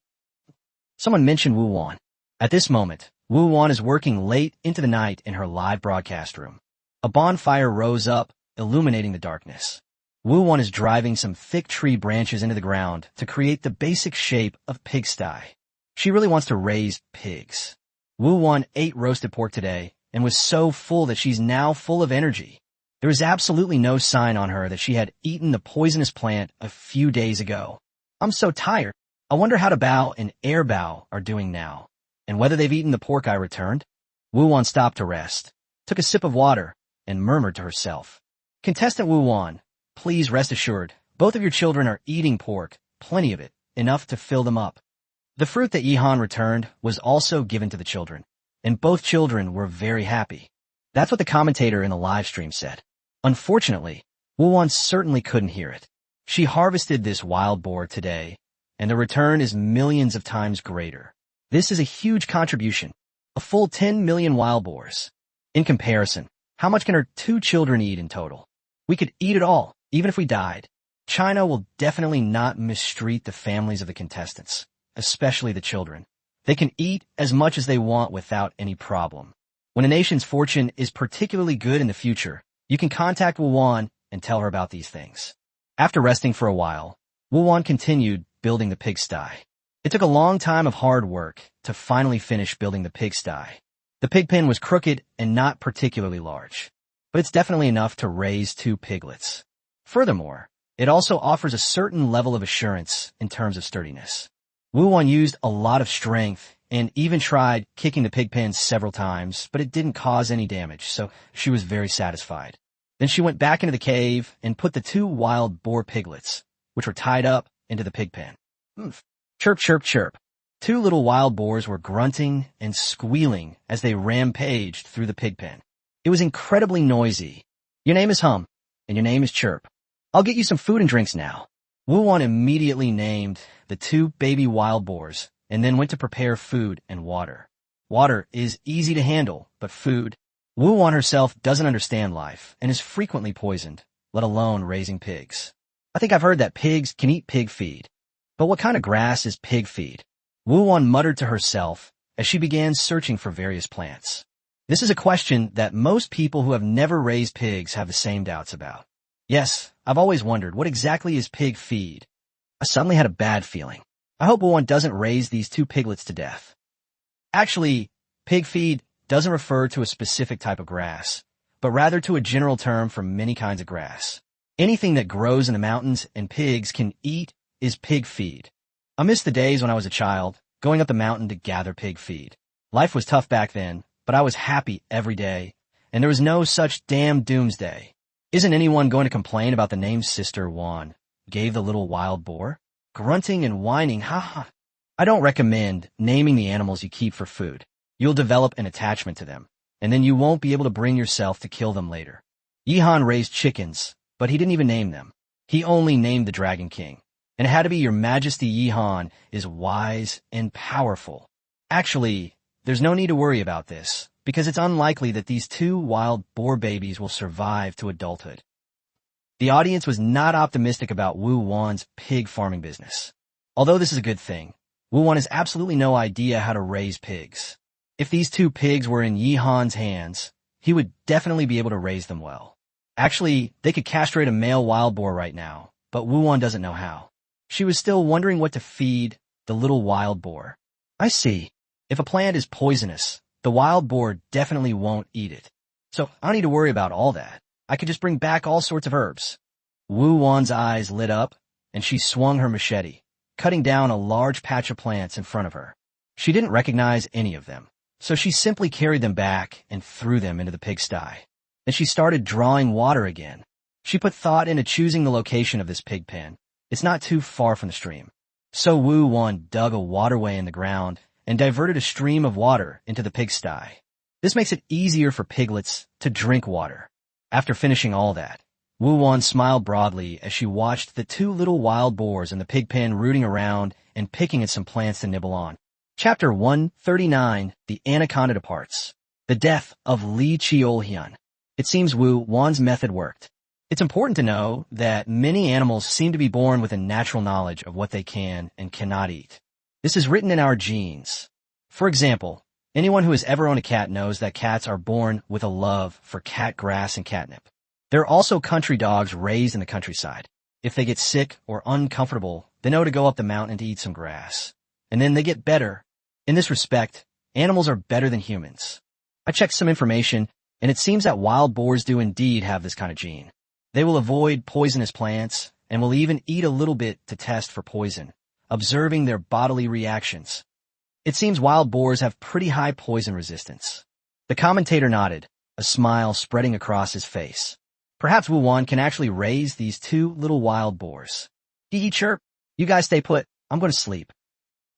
Someone mentioned Wu Wan. At this moment, Wu Wan is working late into the night in her live broadcast room. A bonfire rose up, illuminating the darkness. Wu Wan is driving some thick tree branches into the ground to create the basic shape of pigsty. She really wants to raise pigs. Wu Wan ate roasted pork today and was so full that she's now full of energy. There is absolutely no sign on her that she had eaten the poisonous plant a few days ago. I'm so tired. I wonder how the Bao and Air Bao are doing now, and whether they've eaten the pork I returned. Wu Wan stopped to rest, took a sip of water, and murmured to herself. Contestant Wu Wan, please rest assured, both of your children are eating pork, plenty of it, enough to fill them up. The fruit that Yihan returned was also given to the children, and both children were very happy. That's what the commentator in the live stream said. Unfortunately, Wan certainly couldn't hear it. She harvested this wild boar today, and the return is millions of times greater. This is a huge contribution, a full 10 million wild boars. In comparison, how much can her 2 children eat in total? We could eat it all, even if we died. China will definitely not mistreat the families of the contestants, especially the children. They can eat as much as they want without any problem. When a nation's fortune is particularly good in the future, you can contact Wan and tell her about these things. After resting for a while, Wan continued building the pigsty. It took a long time of hard work to finally finish building the pigsty. The pig pen was crooked and not particularly large, but it's definitely enough to raise 2 piglets. Furthermore, it also offers a certain level of assurance in terms of sturdiness. Wan used a lot of strength and even tried kicking the pig pen several times, but it didn't cause any damage, so she was very satisfied. Then she went back into the cave and put the 2 wild boar piglets, which were tied up, into the pig pen. Chirp, chirp, chirp. 2 little wild boars were grunting and squealing as they rampaged through the pig pen. It was incredibly noisy. Your name is Hum, and your name is Chirp. I'll get you some food and drinks now. Wan immediately named the 2 baby wild boars and then went to prepare food and water. Water is easy to handle, but food... Wan herself doesn't understand life and is frequently poisoned, let alone raising pigs. I think I've heard that pigs can eat pig feed. But what kind of grass is pig feed? Wan muttered to herself as she began searching for various plants. This is a question that most people who have never raised pigs have the same doubts about. Yes, I've always wondered, what exactly is pig feed? I suddenly had a bad feeling. I hope Wan doesn't raise these 2 piglets to death. Actually, pig feed doesn't refer to a specific type of grass, but rather to a general term for many kinds of grass. Anything that grows in the mountains and pigs can eat is pig feed. I miss the days when I was a child, going up the mountain to gather pig feed. Life was tough back then, but I was happy every day, and there was no such damn doomsday. Isn't anyone going to complain about the name Sister Wan gave the little wild boar? Grunting and whining, ha ha. I don't recommend naming the animals you keep for food. You'll develop an attachment to them, and then you won't be able to bring yourself to kill them later. Yihan raised chickens, but he didn't even name them. He only named the Dragon King, and it had to be Your Majesty. Yihan is wise and powerful. Actually, there's no need to worry about this, because it's unlikely that these 2 wild boar babies will survive to adulthood. The audience was not optimistic about Wan's pig farming business. Although this is a good thing, Wan has absolutely no idea how to raise pigs. If these 2 pigs were in Yihan's hands, he would definitely be able to raise them well. Actually, they could castrate a male wild boar right now, but Wan doesn't know how. She was still wondering what to feed the little wild boar. I see. If a plant is poisonous, the wild boar definitely won't eat it. So I don't need to worry about all that. I could just bring back all sorts of herbs. Wan's eyes lit up, and she swung her machete, cutting down a large patch of plants in front of her. She didn't recognize any of them, so she simply carried them back and threw them into the pigsty. Then she started drawing water again. She put thought into choosing the location of this pig pen. It's not too far from the stream. So Wan dug a waterway in the ground and diverted a stream of water into the pigsty. This makes it easier for piglets to drink water. After finishing all that, Wan smiled broadly as she watched the 2 little wild boars in the pig pen rooting around and picking at some plants to nibble on. Chapter 139, The Anaconda Departs. The Death of Li Chiolhyun. It seems Wan's method worked. It's important to know that many animals seem to be born with a natural knowledge of what they can and cannot eat. This is written in our genes. For example, anyone who has ever owned a cat knows that cats are born with a love for cat grass and catnip. There are also country dogs raised in the countryside. If they get sick or uncomfortable, they know to go up the mountain to eat some grass. And then they get better. In this respect, animals are better than humans. I checked some information, and it seems that wild boars do indeed have this kind of gene. They will avoid poisonous plants and will even eat a little bit to test for poison, observing their bodily reactions. It seems wild boars have pretty high poison resistance. The commentator nodded, a smile spreading across his face. Perhaps Wan can actually raise these 2 little wild boars. Hee chirp, you guys stay put, I'm going to sleep.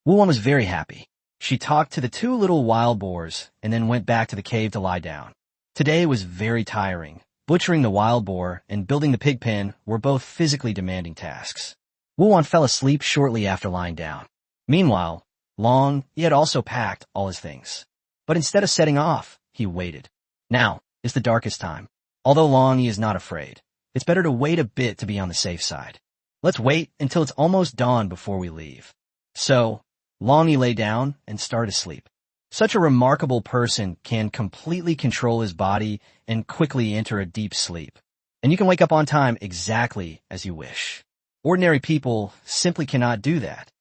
Wan was very happy. She talked to the 2 little wild boars and then went back to the cave to lie down. Today was very tiring, Butchering the wild boar and building the pig pen were both physically demanding tasks. Wuwan fell asleep shortly after lying down. Meanwhile, Long, he had also packed all his things. But instead of setting off, he waited. Now is the darkest time. Although Long is not afraid, it's better to wait a bit to be on the safe side. Let's wait until it's almost dawn before we leave. So, Longy lay down and started to sleep. Such a remarkable person can completely control his body and quickly enter a deep sleep. And you can wake up on time exactly as you wish. Ordinary people simply cannot do that.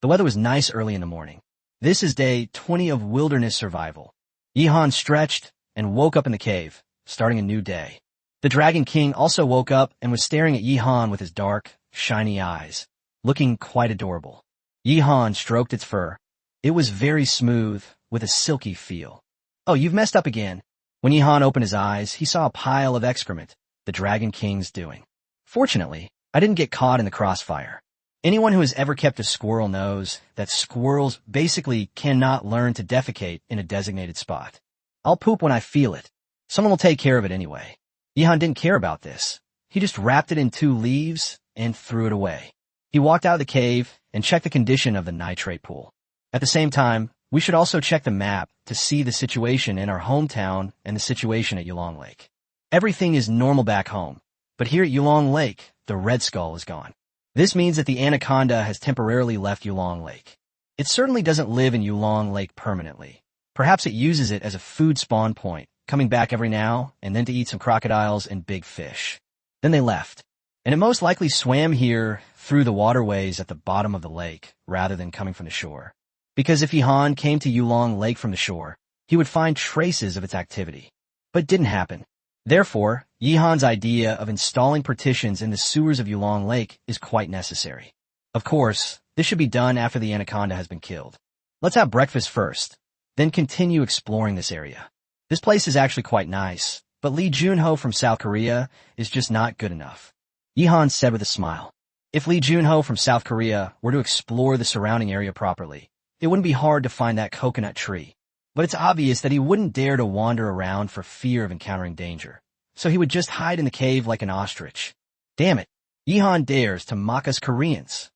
The weather was nice early in the morning. This is day 20 of wilderness survival. Yihan stretched and woke up in the cave, starting a new day. The Dragon King also woke up and was staring at Yihan with his dark, shiny eyes, looking quite adorable. Yihan stroked its fur. It was very smooth, with a silky feel. Oh, you've messed up again. When Yihan opened his eyes, he saw a pile of excrement, the Dragon King's doing. Fortunately, I didn't get caught in the crossfire. Anyone who has ever kept a squirrel knows that squirrels basically cannot learn to defecate in a designated spot. I'll poop when I feel it. Someone will take care of it anyway. Yihan didn't care about this. He just wrapped it in 2 leaves and threw it away. He walked out of the cave and checked the condition of the nitrate pool. At the same time, we should also check the map to see the situation in our hometown and the situation at Yulong Lake. Everything is normal back home, but here at Yulong Lake, the Red Skull is gone. This means that the anaconda has temporarily left Yulong Lake. It certainly doesn't live in Yulong Lake permanently. Perhaps it uses it as a food spawn point, coming back every now and then to eat some crocodiles and big fish. Then they left, and it most likely swam here through the waterways at the bottom of the lake rather than coming from the shore. Because if Yihan came to Yulong Lake from the shore, he would find traces of its activity. But it didn't happen. Therefore, Yihan's idea of installing partitions in the sewers of Yulong Lake is quite necessary. Of course, this should be done after the anaconda has been killed. Let's have breakfast first, then continue exploring this area. This place is actually quite nice, but Lee Junho from South Korea is just not good enough. Yihan said with a smile. If Lee Junho from South Korea were to explore the surrounding area properly, it wouldn't be hard to find that coconut tree. But it's obvious that he wouldn't dare to wander around for fear of encountering danger. So he would just hide in the cave like an ostrich. Damn it. Yihan dares to mock us Koreans.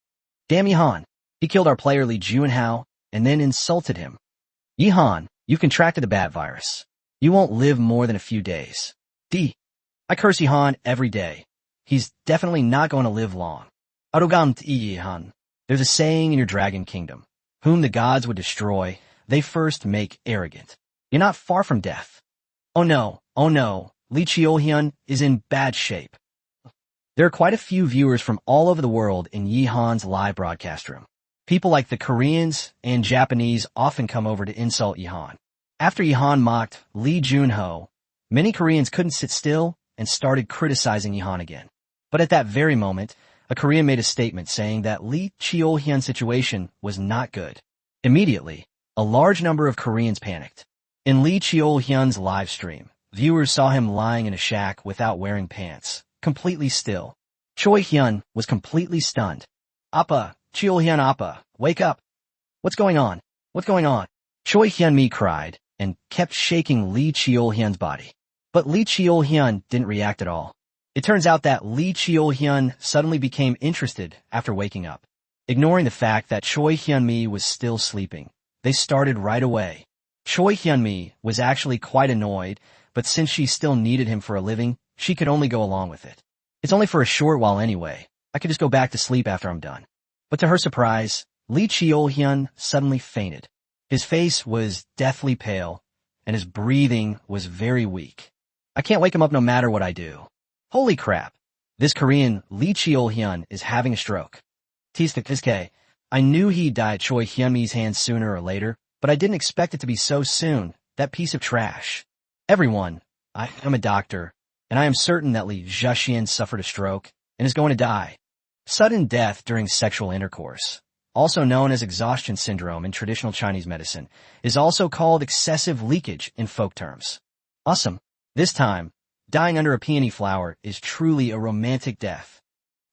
Damn Yihan. He killed our player Lee Junho and then insulted him. Yihan, you've contracted the bat virus. You won't live more than a few days. I curse Yihan every day. He's definitely not going to live long. Arugam Yihan. There's a saying in your dragon kingdom. Whom the gods would destroy, they first make arrogant. You're not far from death. Oh no, Lee Chiohyun is in bad shape. There are quite a few viewers from all over the world in Yihan's live broadcast room. People like the Koreans and Japanese often come over to insult Yihan. After Yihan mocked Lee Junho, many Koreans couldn't sit still and started criticizing Yihan again. But at that very moment, a Korean made a statement saying that Lee Chiohyun's situation was not good. Immediately, a large number of Koreans panicked. In Lee Chiohyun's live stream, viewers saw him lying in a shack without wearing pants, completely still. Choi Hyun was completely stunned. Appa, Chiohyun Appa, wake up. What's going on? What's going on? Choi Hyun-mi cried and kept shaking Lee Chiohyun's body. But Lee Chiohyun didn't react at all. It turns out that Lee Chiohyun suddenly became interested after waking up. Ignoring the fact that Choi Hyun-mi was still sleeping, they started right away. Choi Hyun-mi was actually quite annoyed, but since she still needed him for a living, she could only go along with it. It's only for a short while anyway. I could just go back to sleep after I'm done. But to her surprise, Lee Chiohyun suddenly fainted. His face was deathly pale, and his breathing was very weak. I can't wake him up no matter what I do. Holy crap. This Korean Lee Chiohyun is having a stroke. I knew he'd die at Choi Hyun-mi's hands sooner or later, but I didn't expect it to be so soon. That piece of trash. Everyone, I am a doctor, and I am certain that Lee Zhaxian suffered a stroke and is going to die. Sudden death during sexual intercourse, also known as exhaustion syndrome in traditional Chinese medicine, is also called excessive leakage in folk terms. Awesome. This time, dying under a peony flower is truly a romantic death.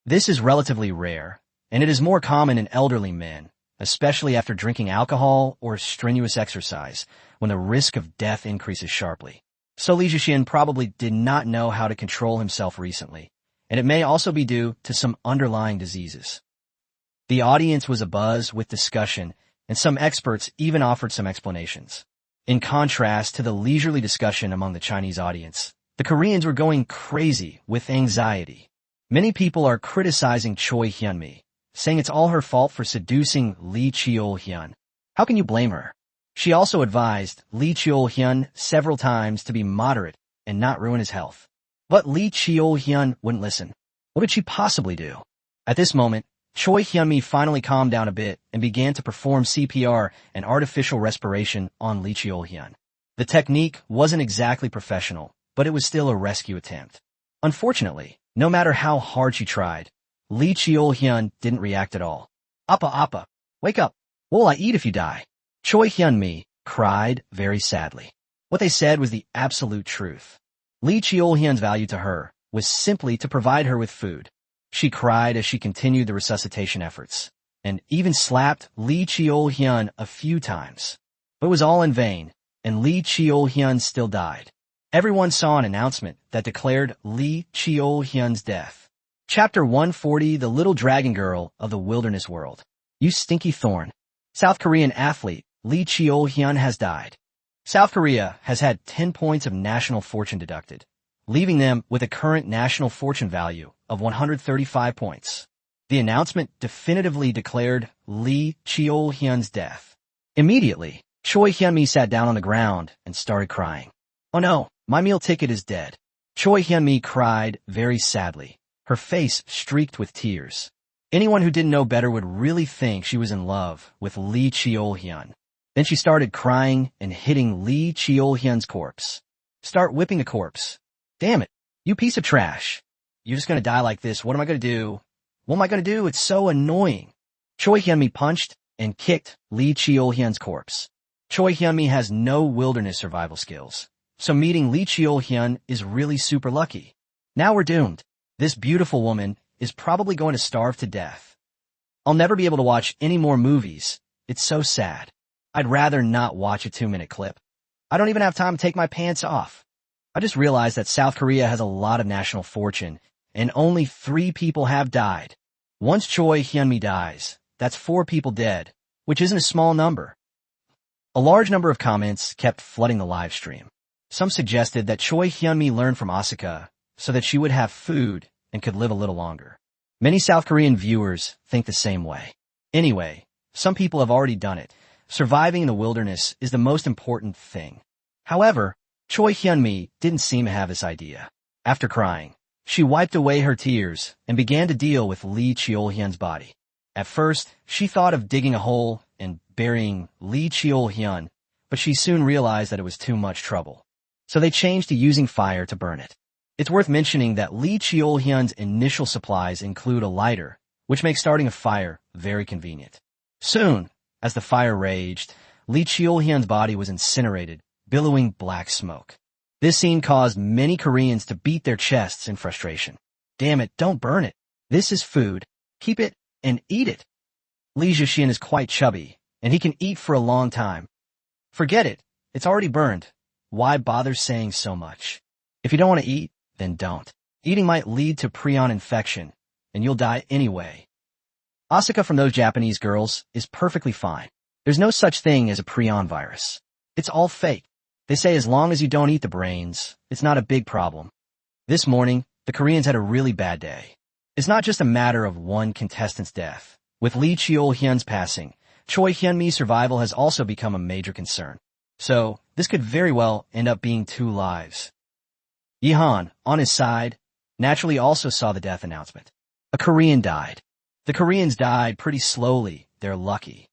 This is relatively rare, and it is more common in elderly men, especially after drinking alcohol or strenuous exercise, when the risk of death increases sharply. So Li Zhixian probably did not know how to control himself recently, and it may also be due to some underlying diseases. The audience was abuzz with discussion, and some experts even offered some explanations. In contrast to the leisurely discussion among the Chinese audience, the Koreans were going crazy with anxiety. Many people are criticizing Choi Hyunmi, saying it's all her fault for seducing Lee Cheol-hyun. How can you blame her? She also advised Lee Cheol-hyun several times to be moderate and not ruin his health. But Lee Cheol-hyun wouldn't listen. What could she possibly do? At this moment, Choi Hyunmi finally calmed down a bit and began to perform CPR and artificial respiration on Lee Cheol-hyun. The technique wasn't exactly professional, but it was still a rescue attempt. Unfortunately, no matter how hard she tried, Lee Cheol-hyun didn't react at all. Appa, wake up. What'll I eat if you die? Choi Hyunmi cried very sadly. What they said was the absolute truth. Lee Cheol-hyun's value to her was simply to provide her with food. She cried as she continued the resuscitation efforts, and even slapped Lee Cheol-hyun a few times. But it was all in vain, and Lee Cheol-hyun still died. Everyone saw an announcement that declared Lee Cheol-hyun's death. Chapter 140, The Little Dragon Girl of the Wilderness World. You stinky thorn. South Korean athlete Lee Cheol-hyun has died. South Korea has had 10 points of national fortune deducted, leaving them with a current national fortune value of 135 points. The announcement definitively declared Lee Cheol-hyun's death. Immediately, Choi Hyunmi sat down on the ground and started crying. Oh no, my meal ticket is dead. Choi Hyunmi cried very sadly, her face streaked with tears. Anyone who didn't know better would really think she was in love with Lee Cheol-hyun. Then she started crying and hitting Lee Cheol-hyun's corpse. Start whipping the corpse. Damn it, you piece of trash. You're just gonna die like this. What am I gonna do? What am I gonna do? It's so annoying. Choi Hyunmi punched and kicked Lee Cheol-hyun's corpse. Choi Hyunmi has no wilderness survival skills, so meeting Lee Cheol-hyun is really super lucky. Now we're doomed. This beautiful woman is probably going to starve to death. I'll never be able to watch any more movies. It's so sad. I'd rather not watch a 2-minute clip. I don't even have time to take my pants off. I just realized that South Korea has a lot of national fortune, and only 3 people have died. Once Choi Hyunmi dies, that's 4 people dead, which isn't a small number. A large number of comments kept flooding the live stream. Some suggested that Choi Hyunmi learned from Asuka so that she would have food and could live a little longer. Many South Korean viewers think the same way. Anyway, some people have already done it. Surviving in the wilderness is the most important thing. However, Choi Hyunmi didn't seem to have this idea. After crying, she wiped away her tears and began to deal with Lee Cheol-hyun's body. At first, she thought of digging a hole and burying Lee Cheol-hyun, but she soon realized that it was too much trouble. So they changed to using fire to burn it. It's worth mentioning that Lee Cheol-hyun's initial supplies include a lighter, which makes starting a fire very convenient. Soon, as the fire raged, Lee Cheol-hyun's body was incinerated, billowing black smoke. This scene caused many Koreans to beat their chests in frustration. Damn it, don't burn it. This is food. Keep it and eat it. Lee Zhixian is quite chubby, and he can eat for a long time. Forget it. It's already burned. Why bother saying so much? If you don't want to eat, then don't. Eating might lead to prion infection, and you'll die anyway. Asuka from those Japanese girls is perfectly fine. There's no such thing as a prion virus. It's all fake. They say as long as you don't eat the brains, it's not a big problem. This morning, the Koreans had a really bad day. It's not just a matter of one contestant's death. With Lee Cheol-hyun's passing, Choi Hyunmi's survival has also become a major concern. So, this could very well end up being 2 lives. Yehan, on his side, naturally also saw the death announcement. A Korean died. The Koreans died pretty slowly. They're lucky.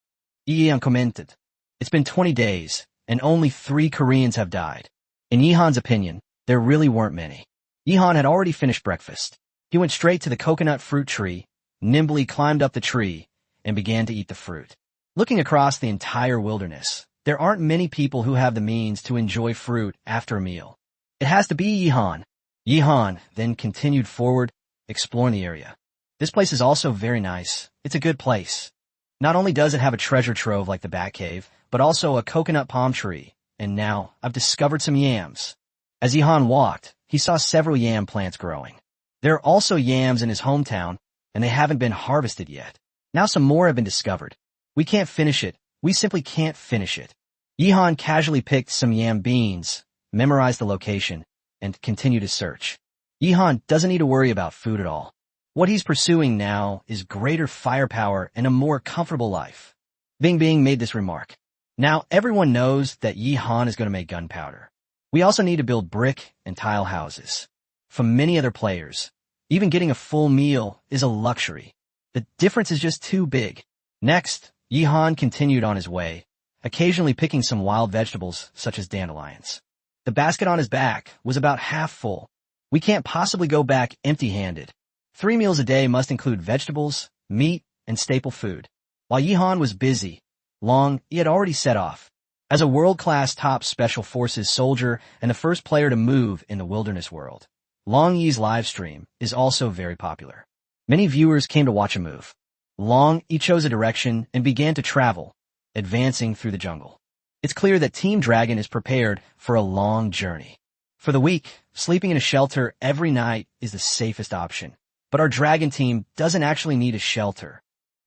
Yehan commented, "It's been 20 days, and only 3 Koreans have died." In Yehan's opinion, there really weren't many. Yehan had already finished breakfast. He went straight to the coconut fruit tree, nimbly climbed up the tree, and began to eat the fruit. Looking across the entire wilderness, there aren't many people who have the means to enjoy fruit after a meal. It has to be Yehan. Yehan then continued forward, exploring the area. This place is also very nice. It's a good place. Not only does it have a treasure trove like the Bat Cave, but also a coconut palm tree. And now, I've discovered some yams. As Yihan walked, he saw several yam plants growing. There are also yams in his hometown, and they haven't been harvested yet. Now some more have been discovered. We can't finish it. We simply can't finish it. Yihan casually picked some yam beans, memorized the location, and continued his search. Yihan doesn't need to worry about food at all. What he's pursuing now is greater firepower and a more comfortable life. Bing Bing made this remark. Now everyone knows that Yihan is going to make gunpowder. We also need to build brick and tile houses. For many other players, even getting a full meal is a luxury. The difference is just too big. Next, Yihan continued on his way, occasionally picking some wild vegetables such as dandelions. The basket on his back was about half full. We can't possibly go back empty-handed. 3 meals a day must include vegetables, meat, and staple food. While Yihan was busy, he had already set off. As a world-class top special forces soldier and the first player to move in the wilderness world, Long Yi's livestream is also very popular. Many viewers came to watch him move. Long Yi chose a direction and began to travel, advancing through the jungle. It's clear that Team Dragon is prepared for a long journey. For the weak, sleeping in a shelter every night is the safest option. But our dragon team doesn't actually need a shelter.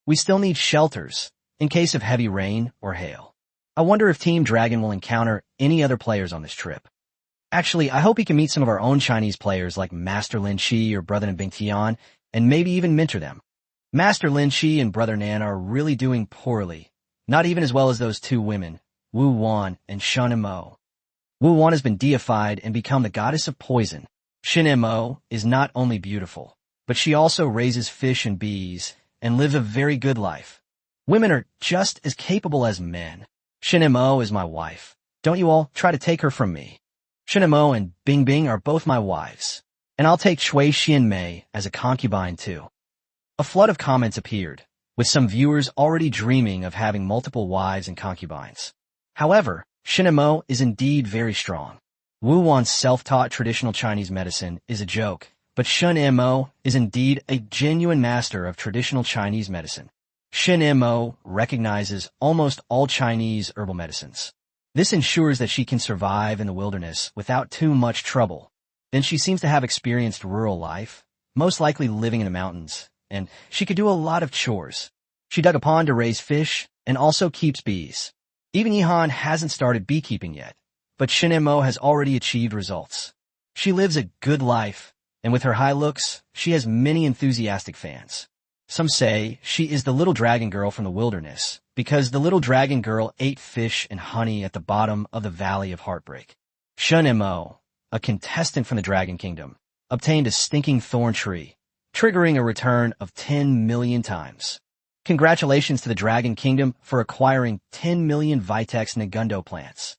We still need shelters in case of heavy rain or hail. I wonder if Team Dragon will encounter any other players on this trip. Actually, I hope he can meet some of our own Chinese players like Master Lin Chi or Brother Bing Tian, and maybe even mentor them. Master Lin Chi and Brother Nan are really doing poorly, not even as well as those 2 women, Wu Wan and Shen Mo. Wu Wan has been deified and become the goddess of poison. Shen Mo is not only beautiful, but she also raises fish and bees and lives a very good life. Women are just as capable as men. Shen Mo is my wife. Don't you all try to take her from me. Shen Mo and Bing Bing are both my wives, and I'll take Shui Xian Mei as a concubine too. A flood of comments appeared, with some viewers already dreaming of having multiple wives and concubines. However, Shen Mo is indeed very strong. Wu Wan's self-taught traditional Chinese medicine is a joke, but Shen Mo is indeed a genuine master of traditional Chinese medicine. Shen Mo recognizes almost all Chinese herbal medicines. This ensures that she can survive in the wilderness without too much trouble. Then she seems to have experienced rural life, most likely living in the mountains, and she could do a lot of chores. She dug a pond to raise fish and also keeps bees. Even Yihan hasn't started beekeeping yet, but Shen Mo has already achieved results. She lives a good life, and with her high looks, she has many enthusiastic fans. Some say she is the little dragon girl from the wilderness, because the little dragon girl ate fish and honey at the bottom of the Valley of Heartbreak. Shen Mo, a contestant from the Dragon Kingdom, obtained a stinking thorn tree, triggering a return of 10 million times. Congratulations to the Dragon Kingdom for acquiring 10 million Vitex Negundo plants.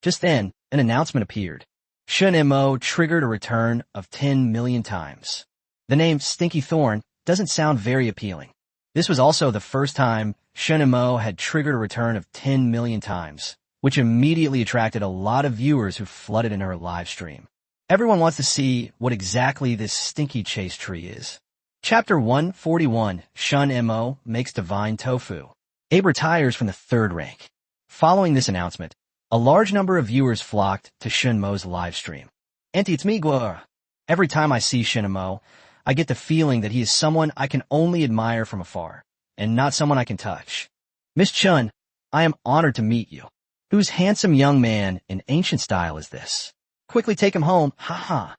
Just then, an announcement appeared. Shen Mo triggered a return of 10 million times. The name Stinky Thorn doesn't sound very appealing. This was also the first time Shen Mo had triggered a return of 10 million times, which immediately attracted a lot of viewers who flooded in her live stream. Everyone wants to see what exactly this stinky chase tree is. Chapter 141, Shen Mo makes divine tofu. Abe retires from the 3rd rank. Following this announcement, a large number of viewers flocked to Shen Mo's live stream. Auntie, it's me, Guo. Every time I see Shen Mo, I get the feeling that he is someone I can only admire from afar, and not someone I can touch. Miss Chun, I am honored to meet you. Whose handsome young man in ancient style is this? Quickly take him home, ha.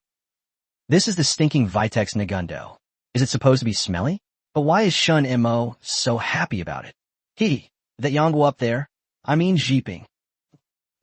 This is the stinking Vitex Negundo. Is it supposed to be smelly? But why is Shen Mo so happy about it? That Yangguo up there, I mean Jiping.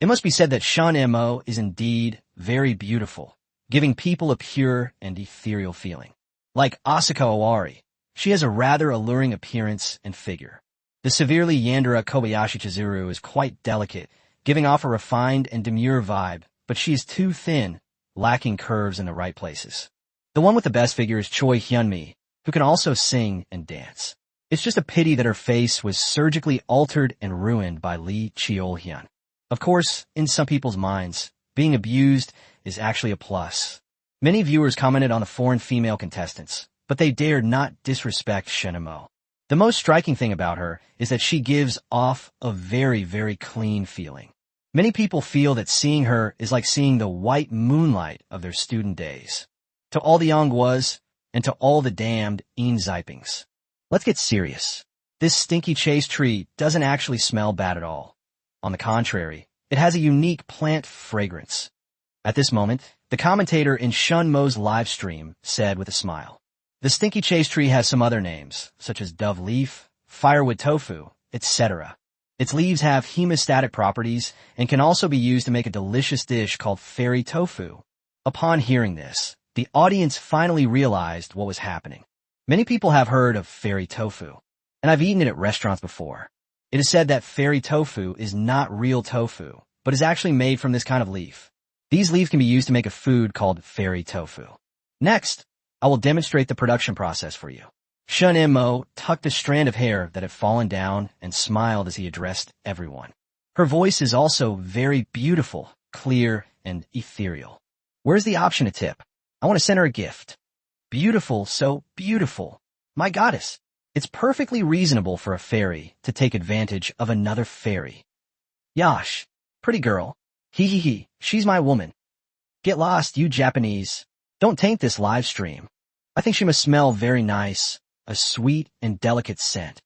It must be said that Shen Mo is indeed very beautiful, giving people a pure and ethereal feeling. Like Asako Owari, she has a rather alluring appearance and figure. The severely Yandere Kobayashi Chizuru is quite delicate, giving off a refined and demure vibe, but she is too thin, lacking curves in the right places. The one with the best figure is Choi Hyunmi, who can also sing and dance. It's just a pity that her face was surgically altered and ruined by Lee Cheol-hyun. Of course, in some people's minds, being abused is actually a plus. Many viewers commented on the foreign female contestants, but they dared not disrespect Shen Mo. The most striking thing about her is that she gives off a very, very clean feeling. Many people feel that seeing her is like seeing the white moonlight of their student days. To all the Manhwas, and to all the damned Zipings. Let's get serious. This stinky chase tree doesn't actually smell bad at all. On the contrary, it has a unique plant fragrance. At this moment, the commentator in Shun Mo's live stream said with a smile, "The stinky chase tree has some other names, such as dove leaf, firewood tofu, etc. Its leaves have hemostatic properties and can also be used to make a delicious dish called fairy tofu." Upon hearing this, the audience finally realized what was happening. Many people have heard of fairy tofu, and I've eaten it at restaurants before. It is said that fairy tofu is not real tofu, but is actually made from this kind of leaf. These leaves can be used to make a food called fairy tofu. Next, I will demonstrate the production process for you. Shun Mo tucked a strand of hair that had fallen down and smiled as he addressed everyone. Her voice is also very beautiful, clear, and ethereal. Where's the option to tip? I want to send her a gift. Beautiful, so beautiful. My goddess. It's perfectly reasonable for a fairy to take advantage of another fairy. Yash, pretty girl. Hee hee hee, she's my woman. Get lost, you Japanese. Don't taint this live stream. I think she must smell very nice, a sweet and delicate scent.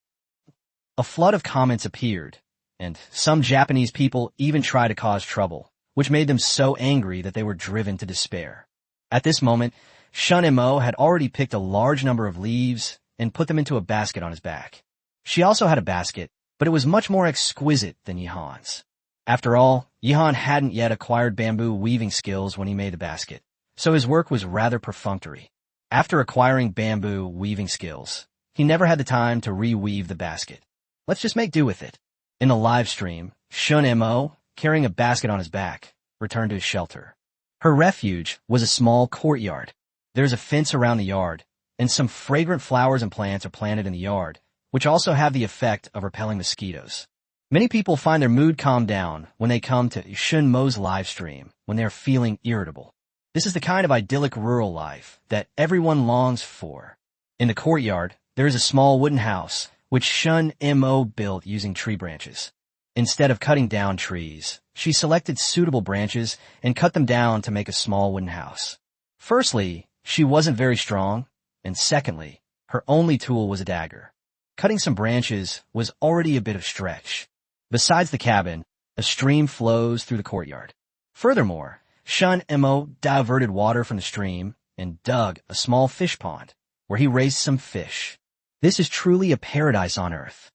A flood of comments appeared, and some Japanese people even tried to cause trouble, which made them so angry that they were driven to despair. At this moment, Shun Mo had already picked a large number of leaves and put them into a basket on his back. She also had a basket, but it was much more exquisite than Yihan's. After all, Yihan hadn't yet acquired bamboo weaving skills when he made the basket, so his work was rather perfunctory. After acquiring bamboo weaving skills, he never had the time to reweave the basket. Let's just make do with it. In the live stream, Shun Mo, carrying a basket on his back, returned to his shelter. Her refuge was a small courtyard. There's a fence around the yard, and some fragrant flowers and plants are planted in the yard, which also have the effect of repelling mosquitoes. Many people find their mood calm down when they come to Shun Mo's live stream when they are feeling irritable. This is the kind of idyllic rural life that everyone longs for. In the courtyard, there is a small wooden house, which Shun Mo built using tree branches. Instead of cutting down trees, she selected suitable branches and cut them down to make a small wooden house. Firstly, she wasn't very strong, and secondly, her only tool was a dagger. Cutting some branches was already a bit of stretch. Besides the cabin, a stream flows through the courtyard. Furthermore, Shun Mo diverted water from the stream and dug a small fish pond, where he raised some fish. This is truly a paradise on earth.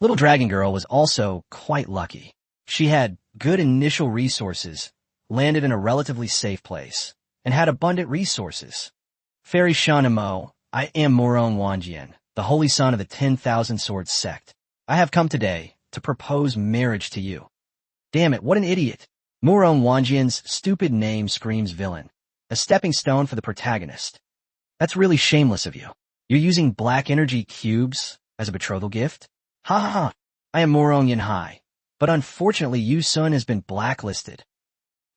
Little Dragon Girl was also quite lucky. She had good initial resources, landed in a relatively safe place, and had abundant resources. Fairy Shun Mo, I am Muron Wanjian, the holy son of the 10,000 Swords sect. I have come today to propose marriage to you. Damn it, what an idiot. Muron Wanjian's stupid name screams villain, a stepping stone for the protagonist. That's really shameless of you. You're using black energy cubes as a betrothal gift? Ha ha ha. I am Muron Yanhai, but unfortunately Yu Sun has been blacklisted.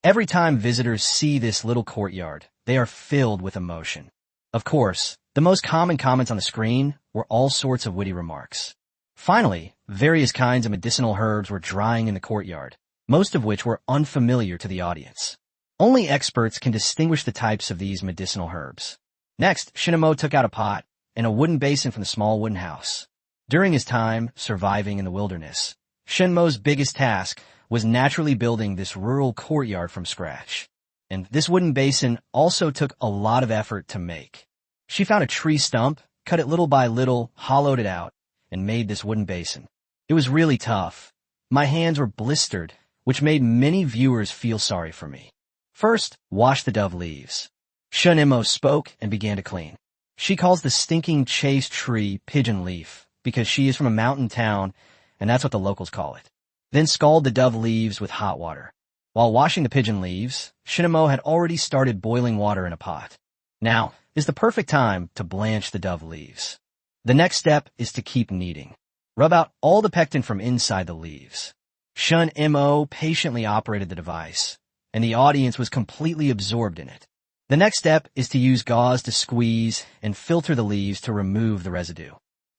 Every time visitors see this little courtyard, they are filled with emotion. Of course, the most common comments on the screen were all sorts of witty remarks. Finally, various kinds of medicinal herbs were drying in the courtyard, most of which were unfamiliar to the audience. Only experts can distinguish the types of these medicinal herbs. Next, Shun Mo took out a pot and a wooden basin from the small wooden house. During his time surviving in the wilderness, Shun Mo's biggest task was naturally building this rural courtyard from scratch. And this wooden basin also took a lot of effort to make. She found a tree stump, cut it little by little, hollowed it out, and made this wooden basin. It was really tough. My hands were blistered, which made many viewers feel sorry for me. First, wash the dove leaves. Shun Mo spoke and began to clean. She calls the stinking chase tree pigeon leaf because she is from a mountain town, and that's what the locals call it. Then scald the dove leaves with hot water. While washing the pigeon leaves, Shun Mo had already started boiling water in a pot. Now is the perfect time to blanch the dove leaves. The next step is to keep kneading. Rub out all the pectin from inside the leaves. Shun Mo patiently operated the device, and the audience was completely absorbed in it. The next step is to use gauze to squeeze and filter the leaves to remove the residue.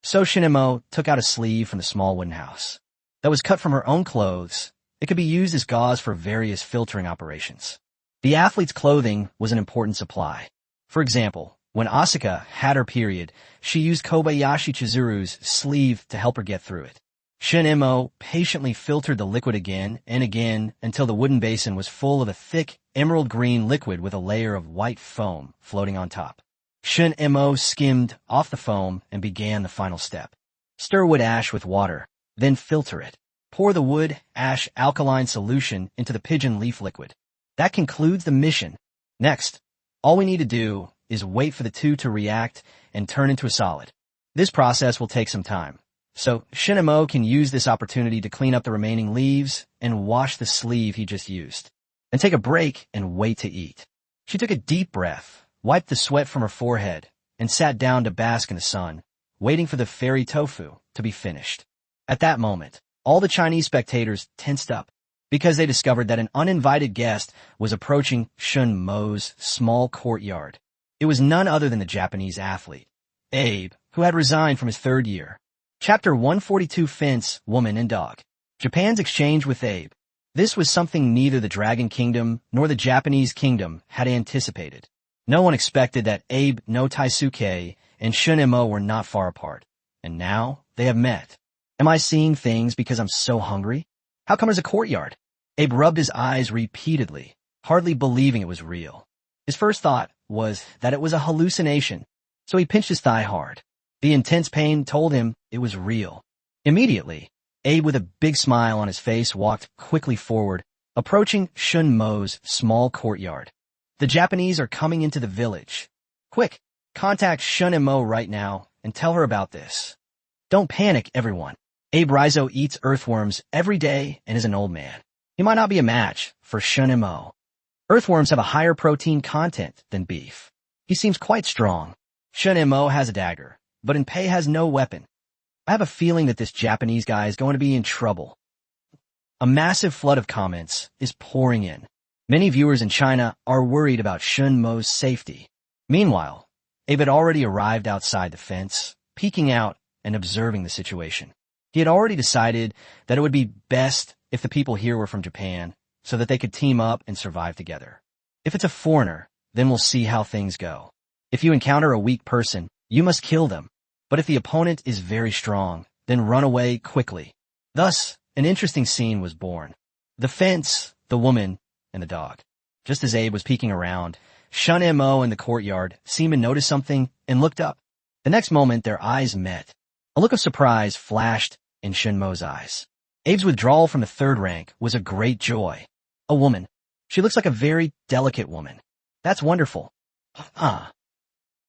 So Shun Mo took out a sleeve from the small wooden house that was cut from her own clothes. It could be used as gauze for various filtering operations. The athlete's clothing was an important supply. For example, when Asuka had her period, she used Kobayashi Chizuru's sleeve to help her get through it. Shin patiently filtered the liquid again and again until the wooden basin was full of a thick, emerald green liquid with a layer of white foam floating on top. Shin skimmed off the foam and began the final step. Stir wood ash with water, then filter it. Pour the wood ash alkaline solution into the pigeon leaf liquid. That concludes the mission. Next, all we need to do is wait for the two to react and turn into a solid. This process will take some time, so Shin can use this opportunity to clean up the remaining leaves and wash the sleeve he just used. Then take a break and wait to eat. She took a deep breath, wiped the sweat from her forehead, and sat down to bask in the sun, waiting for the fairy tofu to be finished. At that moment, all the Chinese spectators tensed up because they discovered that an uninvited guest was approaching Shun Mo's small courtyard. It was none other than the Japanese athlete, Abe, who had resigned from his third year. Chapter 142 Fence, Woman and Dog. Japan's exchange with Abe. This was something neither the Dragon Kingdom nor the Japanese Kingdom had anticipated. No one expected that Abe no Taisuke and Shun were not far apart. And now they have met. Am I seeing things because I'm so hungry? How come there's a courtyard? Abe rubbed his eyes repeatedly, hardly believing it was real. His first thought was that it was a hallucination, so he pinched his thigh hard. The intense pain told him it was real. Immediately, Abe, with a big smile on his face, walked quickly forward, approaching Shun Mo's small courtyard. The Japanese are coming into the village. Quick, contact Shun Mo right now and tell her about this. Don't panic, everyone. Abe Rizzo eats earthworms every day and is an old man. He might not be a match for Shun Mo. Earthworms have a higher protein content than beef. He seems quite strong. Shun Mo has a dagger, but Inpei has no weapon. I have a feeling that this Japanese guy is going to be in trouble. A massive flood of comments is pouring in. Many viewers in China are worried about Shun Mo's safety. Meanwhile, Abe had already arrived outside the fence, peeking out and observing the situation. He had already decided that it would be best if the people here were from Japan, so that they could team up and survive together. If it's a foreigner, then we'll see how things go. If you encounter a weak person, you must kill them. But if the opponent is very strong, then run away quickly. Thus, an interesting scene was born. The fence, the woman, and the dog. Just as Abe was peeking around, Shun Mo in the courtyard seemed to notice something and looked up. The next moment, their eyes met. A look of surprise flashed in Shun Mo's eyes. Abe's withdrawal from the third rank was a great joy. A woman. She looks like a very delicate woman. That's wonderful.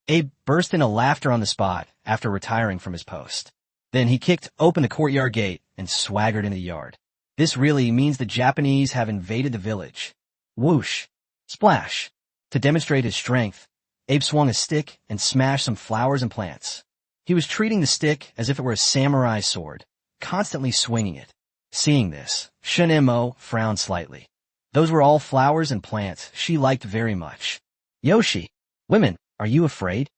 Abe burst into laughter on the spot after retiring from his post. Then he kicked open the courtyard gate and swaggered into the yard. This really means the Japanese have invaded the village. Whoosh. Splash. To demonstrate his strength, Abe swung a stick and smashed some flowers and plants. He was treating the stick as if it were a samurai sword, constantly swinging it. Seeing this, Shun Mo frowned slightly. Those were all flowers and plants she liked very much. Yoshi, women, are you afraid?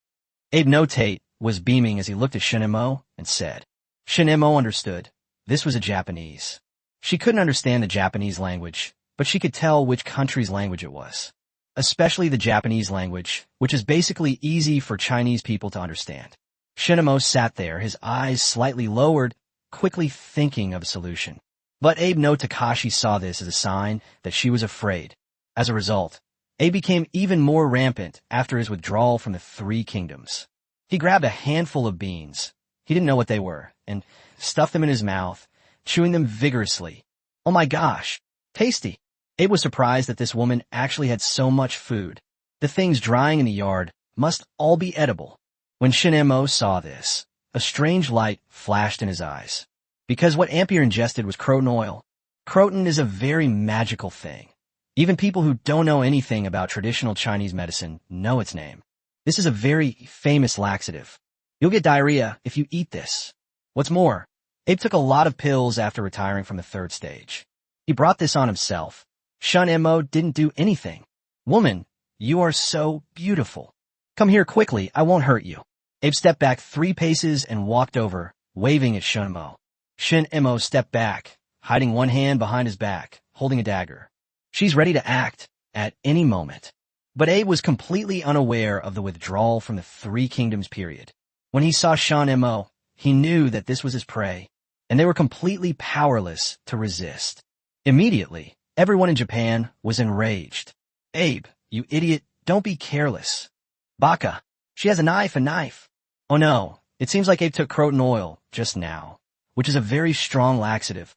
Abe Notate was beaming as he looked at Shun Mo and said. Shun Mo understood. This was a Japanese. She couldn't understand the Japanese language, but she could tell which country's language it was. Especially the Japanese language, which is basically easy for Chinese people to understand. Shun Mo sat there, his eyes slightly lowered, quickly thinking of a solution. But Abe no Takashi saw this as a sign that she was afraid. As a result, Abe became even more rampant after his withdrawal from the Three Kingdoms. He grabbed a handful of beans. He didn't know what they were, and stuffed them in his mouth, chewing them vigorously. Oh my gosh, tasty. Abe was surprised that this woman actually had so much food. The things drying in the yard must all be edible. When Shun Mo saw this, a strange light flashed in his eyes. Because what Ampere ingested was croton oil. Croton is a very magical thing. Even people who don't know anything about traditional Chinese medicine know its name. This is a very famous laxative. You'll get diarrhea if you eat this. What's more, Abe took a lot of pills after retiring from the third stage. He brought this on himself. Shun Mo didn't do anything. Woman, you are so beautiful. Come here quickly, I won't hurt you. Abe stepped back 3 paces and walked over, waving at Shun Mo. Shun Mo stepped back, hiding one hand behind his back, holding a dagger. She's ready to act at any moment. But Abe was completely unaware of the withdrawal from the Three Kingdoms period. When he saw Shan Mo, he knew that this was his prey, and they were completely powerless to resist. Immediately, everyone in Japan was enraged. Abe, you idiot, don't be careless. Baka, she has a knife. Oh no, it seems like Abe took croton oil just now, which is a very strong laxative.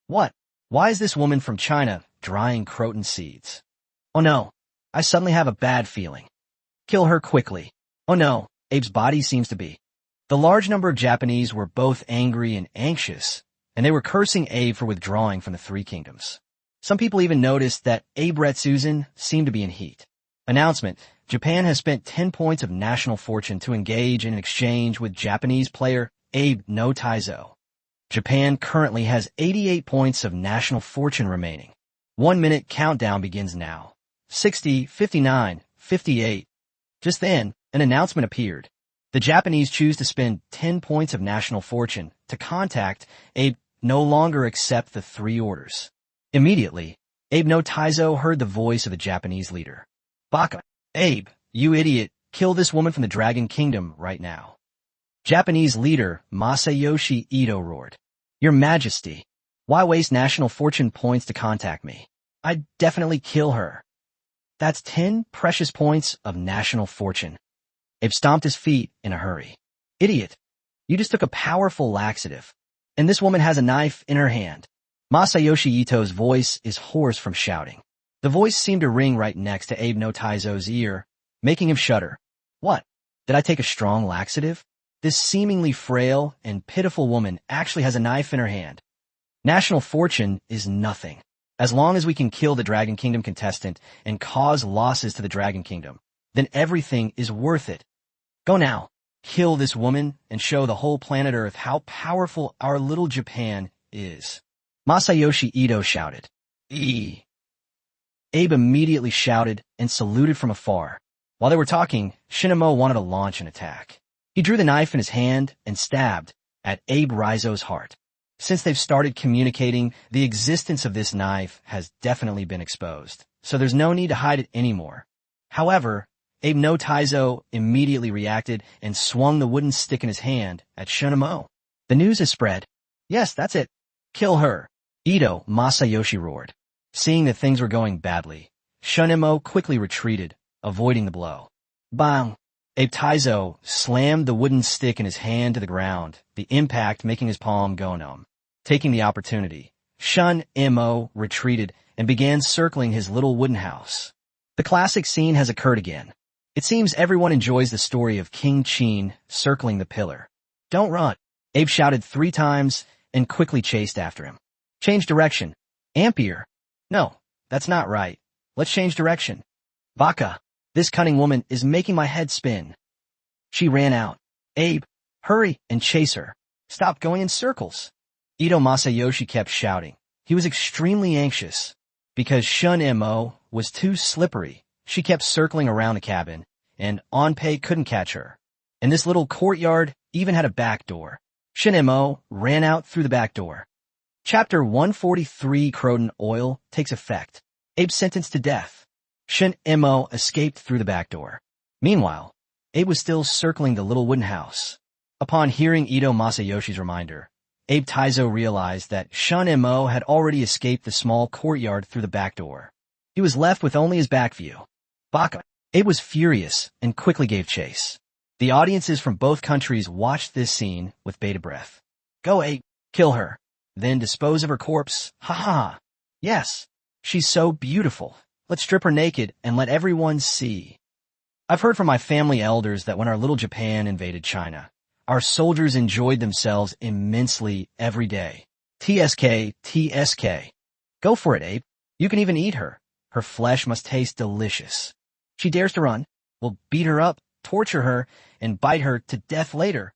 What? Why is this woman from China drying croton seeds? Oh no, I suddenly have a bad feeling. Kill her quickly. Oh no, Abe's body seems to be. The large number of Japanese were both angry and anxious, and they were cursing Abe for withdrawing from the Three Kingdoms. Some people even noticed that Abe Retsuzan seemed to be in heat. Announcement: Japan has spent 10 points of national fortune to engage in an exchange with Japanese player Abe no Taizo. Japan currently has 88 points of national fortune remaining. 1 minute countdown begins now. 60, 59, 58. Just then, an announcement appeared. The Japanese choose to spend 10 points of national fortune to contact Abe no longer accept the 3 orders. Immediately, Abe no Taizo heard the voice of the Japanese leader. Baka, Abe, you idiot, kill this woman from the Dragon Kingdom right now. Japanese leader Masayoshi Ito roared. Your Majesty, why waste national fortune points to contact me? I'd definitely kill her. That's 10 precious points of national fortune. Abe stomped his feet in a hurry. Idiot, you just took a powerful laxative, and this woman has a knife in her hand. Masayoshi Ito's voice is hoarse from shouting. The voice seemed to ring right next to Abe no Taizo's ear, making him shudder. What? Did I take a strong laxative? This seemingly frail and pitiful woman actually has a knife in her hand. National fortune is nothing. As long as we can kill the Dragon Kingdom contestant and cause losses to the Dragon Kingdom, then everything is worth it. Go now. Kill this woman and show the whole planet Earth how powerful our little Japan is. Masayoshi Ito shouted. Abe immediately shouted and saluted from afar. While they were talking, Shinamo wanted to launch an attack. He drew the knife in his hand and stabbed at Abe Raizo's heart. Since they've started communicating, the existence of this knife has definitely been exposed, so there's no need to hide it anymore. However, Abe no Taizo immediately reacted and swung the wooden stick in his hand at Shinamo. The news has spread. Yes, that's it. Kill her. Ito, Masayoshi roared. Seeing that things were going badly, Shinamo quickly retreated, avoiding the blow. Bang! Abe Taizo slammed the wooden stick in his hand to the ground, the impact making his palm go numb. Taking the opportunity, Shinamo retreated and began circling his little wooden house. The classic scene has occurred again. It seems everyone enjoys the story of King Qin circling the pillar. Don't run! Abe shouted 3 times and quickly chased after him. Change direction. Ampere. No, that's not right. Let's change direction. Baka, this cunning woman is making my head spin. She ran out. Abe, hurry and chase her. Stop going in circles. Ito Masayoshi kept shouting. He was extremely anxious. Because Shinamo was too slippery, she kept circling around the cabin, and Onpei couldn't catch her. And this little courtyard even had a back door. Shinamo ran out through the back door. Chapter 143 Croton Oil takes effect. Abe sentenced to death. Shinamo escaped through the back door. Meanwhile, Abe was still circling the little wooden house. Upon hearing Ito Masayoshi's reminder, Abe Taizo realized that Shinamo had already escaped the small courtyard through the back door. He was left with only his back view. Baka. Abe was furious and quickly gave chase. The audiences from both countries watched this scene with bated breath. Go, Abe. Kill her. Then dispose of her corpse. Ha ha. Yes. She's so beautiful. Let's strip her naked and let everyone see. I've heard from my family elders that when our little Japan invaded China, our soldiers enjoyed themselves immensely every day. TSK, TSK. Go for it, Abe. You can even eat her. Her flesh must taste delicious. She dares to run. We'll beat her up, torture her, and bite her to death later.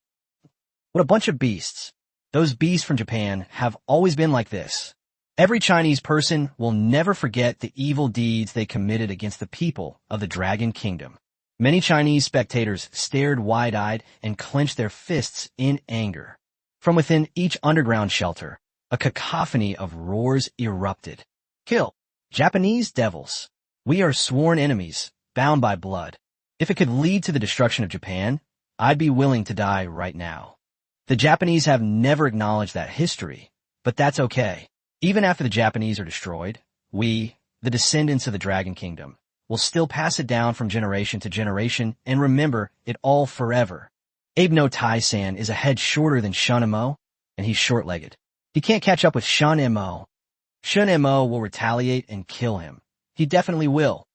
What a bunch of beasts. Those beasts from Japan have always been like this. Every Chinese person will never forget the evil deeds they committed against the people of the Dragon Kingdom. Many Chinese spectators stared wide-eyed and clenched their fists in anger. From within each underground shelter, A cacophony of roars erupted. Kill! Japanese devils! We are sworn enemies, bound by blood. If it could lead to the destruction of Japan, I'd be willing to die right now. The Japanese have never acknowledged that history, but that's okay. Even after the Japanese are destroyed, we, the descendants of the Dragon Kingdom, will still pass it down from generation to generation and remember it all forever. Abe no Tai-san is a head shorter than Shun Mo, and he's short-legged. He can't catch up with Shun Mo. Shun Mo will retaliate and kill him. He definitely will.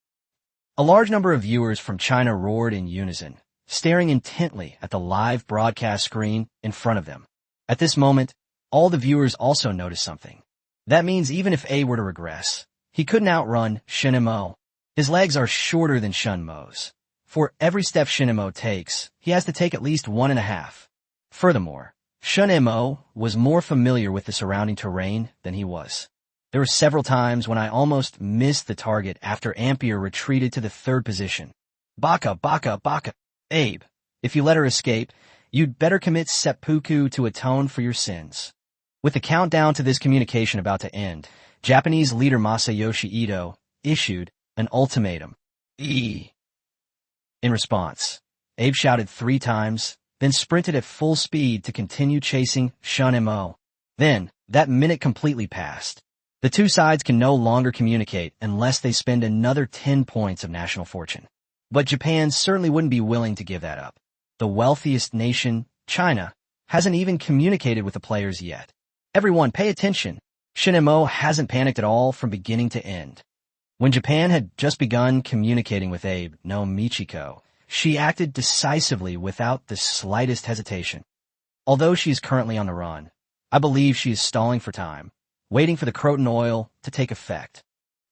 A large number of viewers from China roared in unison, staring intently at the live broadcast screen in front of them. At this moment, all the viewers also noticed something. That means even if Abe were to regress, he couldn't outrun Shun Mo. His legs are shorter than Shun Mo's. For every step Shun Mo takes, he has to take at least 1.5. Furthermore, Shun Mo was more familiar with the surrounding terrain than he was. There were several times when I almost missed the target after Ampere retreated to the 3rd position. Baka, baka, baka. Abe, if you let her escape, you'd better commit seppuku to atone for your sins. With the countdown to this communication about to end, Japanese leader Masayoshi Ito issued an ultimatum. In response, Abe shouted 3 times, then sprinted at full speed to continue chasing Shun Mo. Then, that minute completely passed. The two sides can no longer communicate unless they spend another 10 points of national fortune. But Japan certainly wouldn't be willing to give that up. The wealthiest nation, China, hasn't even communicated with the players yet. Everyone, pay attention. Shun Mo hasn't panicked at all from beginning to end. When Japan had just begun communicating with Abe no Michiko, she acted decisively without the slightest hesitation. Although she is currently on the run, I believe she is stalling for time, waiting for the Croton oil to take effect.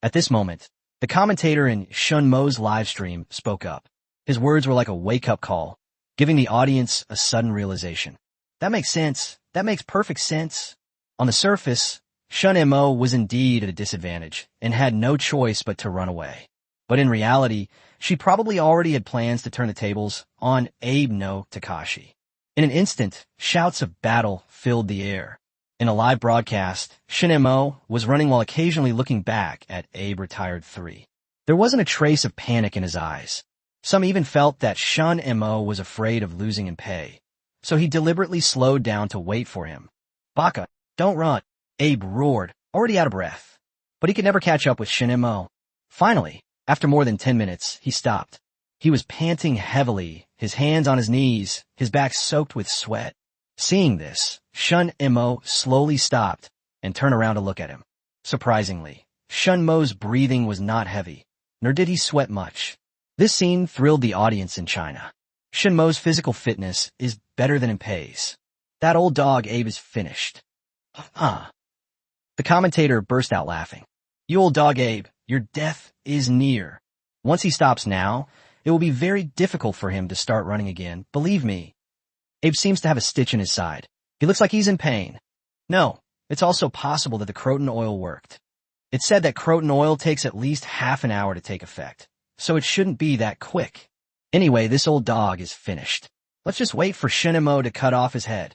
At this moment, the commentator in Shun Mo's live stream spoke up. His words were like a wake-up call, giving the audience a sudden realization. That makes sense. That makes perfect sense. On the surface, Shun Mo was indeed at a disadvantage and had no choice but to run away. But in reality, she probably already had plans to turn the tables on Abe no Takashi. In an instant, shouts of battle filled the air. In a live broadcast, Shun Mo was running while occasionally looking back at Abe retired 3. There wasn't a trace of panic in his eyes. Some even felt that Shun Mo was afraid of losing in pay, so he deliberately slowed down to wait for him. Baka, don't run, Abe roared, already out of breath. But he could never catch up with Shun Mo. Finally, after more than 10 minutes, he stopped. He was panting heavily, his hands on his knees, his back soaked with sweat. Seeing this, Shun Mo slowly stopped and turned around to look at him. Surprisingly, Shun Mo's breathing was not heavy, nor did he sweat much. This scene thrilled the audience in China. Shun Mo's physical fitness is better than in Pei's. That old dog Abe is finished. The commentator burst out laughing. You old dog Abe, your death is near. Once he stops now, it will be very difficult for him to start running again, believe me. Abe seems to have a stitch in his side. He looks like he's in pain. No, it's also possible that the Croton oil worked. It said that Croton oil takes at least half an hour to take effect, so it shouldn't be that quick. Anyway, this old dog is finished. Let's just wait for Shun Mo to cut off his head.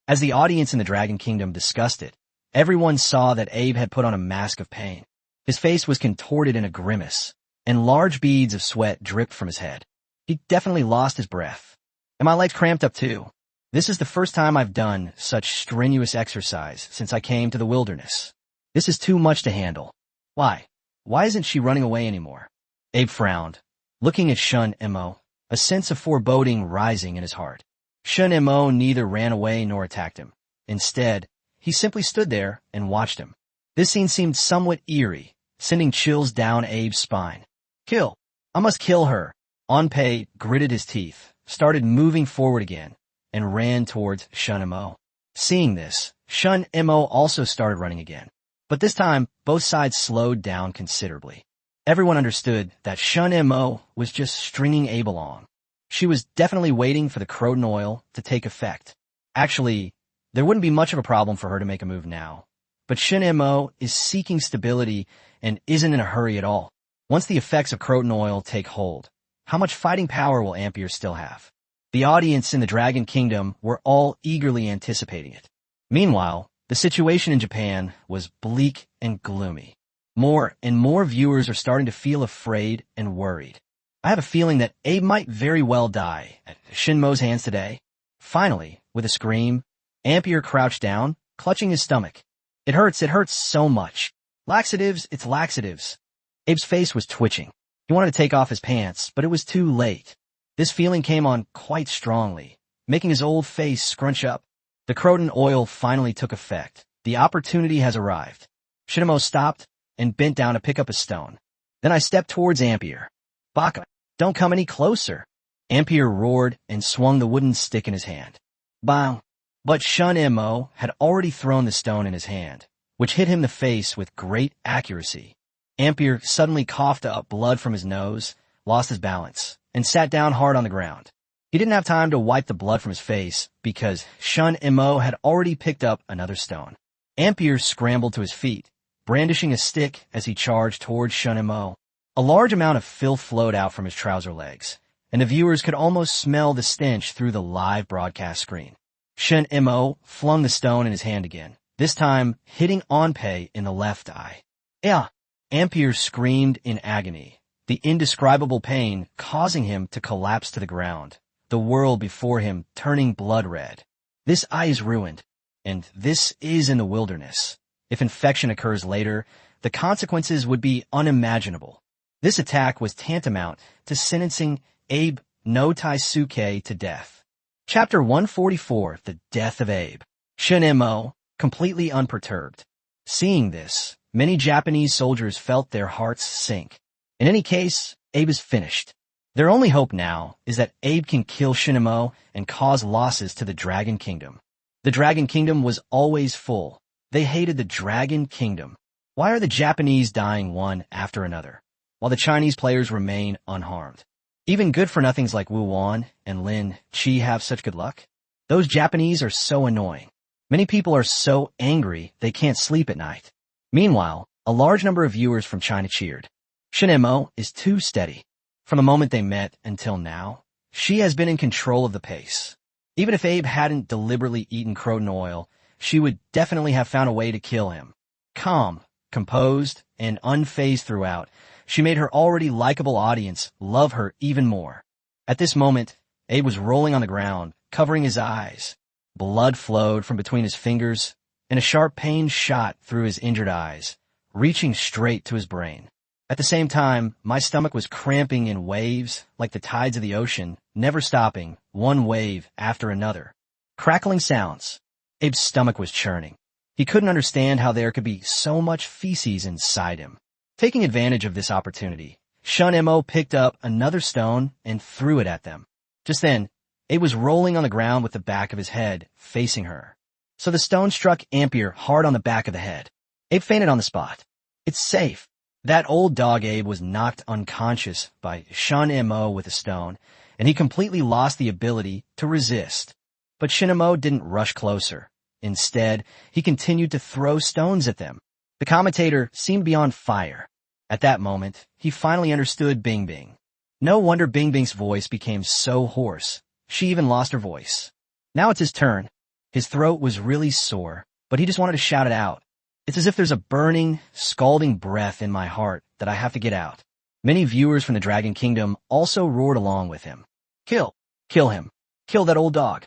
As the audience in the Dragon Kingdom discussed it, everyone saw that Abe had put on a mask of pain. His face was contorted in a grimace, and large beads of sweat dripped from his head. He definitely lost his breath. And my legs cramped up too. This is the first time I've done such strenuous exercise since I came to the wilderness. This is too much to handle. Why? Why isn't she running away anymore? Abe frowned, looking at Shun Mo, a sense of foreboding rising in his heart. Shun Mo neither ran away nor attacked him. Instead, he simply stood there and watched him. This scene seemed somewhat eerie, sending chills down Abe's spine. Kill! I must kill her! Onpei gritted his teeth, started moving forward again, and ran towards Shun Mo. Seeing this, Shun Mo also started running again. But this time, both sides slowed down considerably. Everyone understood that Shun Mo was just stringing Abe along. She was definitely waiting for the Croton oil to take effect. Actually, there wouldn't be much of a problem for her to make a move now. But Shun Mo is seeking stability and isn't in a hurry at all. Once the effects of Croton oil take hold, how much fighting power will Ampere still have? The audience in the Dragon Kingdom were all eagerly anticipating it. Meanwhile, The situation in Japan was bleak and gloomy. More and more viewers are starting to feel afraid and worried. I have a feeling that Abe might very well die at Shinmo's hands today. Finally, with a scream, Ampere crouched down, clutching his stomach. It hurts so much. Laxatives, it's laxatives. Abe's face was twitching. He wanted to take off his pants, but it was too late. This feeling came on quite strongly, making his old face scrunch up. The croton oil finally took effect. The opportunity has arrived. Shinmo stopped and bent down to pick up a stone. Then I stepped towards Ampere. Baka, don't come any closer. Ampere roared and swung the wooden stick in his hand. Bang! But Shinmo had already thrown the stone in his hand, which hit him in the face with great accuracy. Ampere suddenly coughed up blood from his nose, lost his balance, and sat down hard on the ground. He didn't have time to wipe the blood from his face because Shinmo had already picked up another stone. Ampere scrambled to his feet, brandishing a stick as he charged towards Shinmo. A large amount of filth flowed out from his trouser legs, and the viewers could almost smell the stench through the live broadcast screen. Shinmo flung the stone in his hand again, this time hitting Onpei in the left eye. Yeah! Ampere screamed in agony, the indescribable pain causing him to collapse to the ground, the world before him turning blood red. This eye is ruined, and this is in the wilderness. If infection occurs later, the consequences would be unimaginable. This attack was tantamount to sentencing Abe no Taisuke to death. Chapter 144, The Death of Abe. Shinmo, completely unperturbed. Seeing this, many Japanese soldiers felt their hearts sink. In any case, Abe is finished. Their only hope now is that Abe can kill Shinmo and cause losses to the Dragon Kingdom. The Dragon Kingdom was always full. They hated the Dragon Kingdom. Why are the Japanese dying one after another, while the Chinese players remain unharmed? Even good-for-nothings like Wu Wan and Lin Chi have such good luck. Those Japanese are so annoying. Many people are so angry they can't sleep at night. Meanwhile, a large number of viewers from China cheered. Shinmo is too steady. From the moment they met until now, she has been in control of the pace. Even if Abe hadn't deliberately eaten croton oil, she would definitely have found a way to kill him. Calm, composed, and unfazed throughout, she made her already likable audience love her even more. At this moment, Abe was rolling on the ground, covering his eyes. Blood flowed from between his fingers, and a sharp pain shot through his injured eyes, reaching straight to his brain. At the same time, my stomach was cramping in waves like the tides of the ocean, never stopping, one wave after another. Crackling sounds. Abe's stomach was churning. He couldn't understand how there could be so much feces inside him. Taking advantage of this opportunity, Shinmo picked up another stone and threw it at them. Just then, Abe was rolling on the ground with the back of his head facing her. So the stone struck Ampere hard on the back of the head. Abe fainted on the spot. It's safe. That old dog Abe was knocked unconscious by Shinmo with a stone, and he completely lost the ability to resist. But Shinmo didn't rush closer. Instead, he continued to throw stones at them. The commentator seemed to be on fire. At that moment, he finally understood Bing Bing. No wonder Bing Bing's voice became so hoarse. She even lost her voice. Now it's his turn. His throat was really sore, but he just wanted to shout it out. It's as if there's a burning, scalding breath in my heart that I have to get out. Many viewers from the Dragon Kingdom also roared along with him. Kill him, kill that old dog.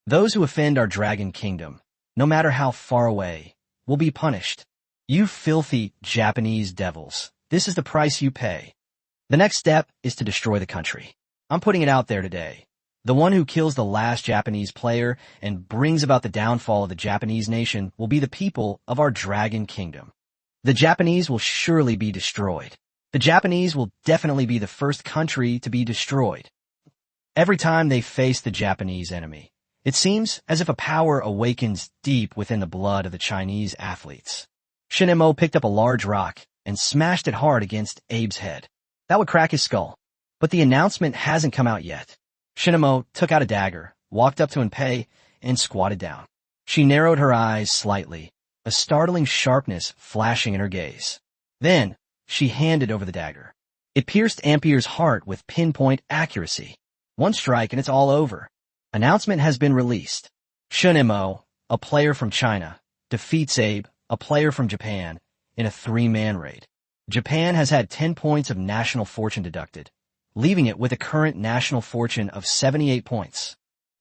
Those who offend our Dragon Kingdom, no matter how far away, will be punished. You filthy Japanese devils, this is the price you pay. The next step is to destroy the country. I'm putting it out there today. The one who kills the last Japanese player and brings about the downfall of the Japanese nation will be the people of our Dragon Kingdom. The Japanese will surely be destroyed. The Japanese will definitely be the first country to be destroyed. Every time they face the Japanese enemy, it seems as if a power awakens deep within the blood of the Chinese athletes. Shinmo picked up a large rock and smashed it hard against Abe's head. That would crack his skull. But the announcement hasn't come out yet. Shinmo took out a dagger, walked up to Enpei, and squatted down. She narrowed her eyes slightly, a startling sharpness flashing in her gaze. Then, she handed over the dagger. It pierced Ampere's heart with pinpoint accuracy. One strike and it's all over. Announcement has been released. Shinmo, a player from China, defeats Abe, a player from Japan, in a 3-man raid. Japan has had 10 points of national fortune deducted, leaving it with a current national fortune of 78 points.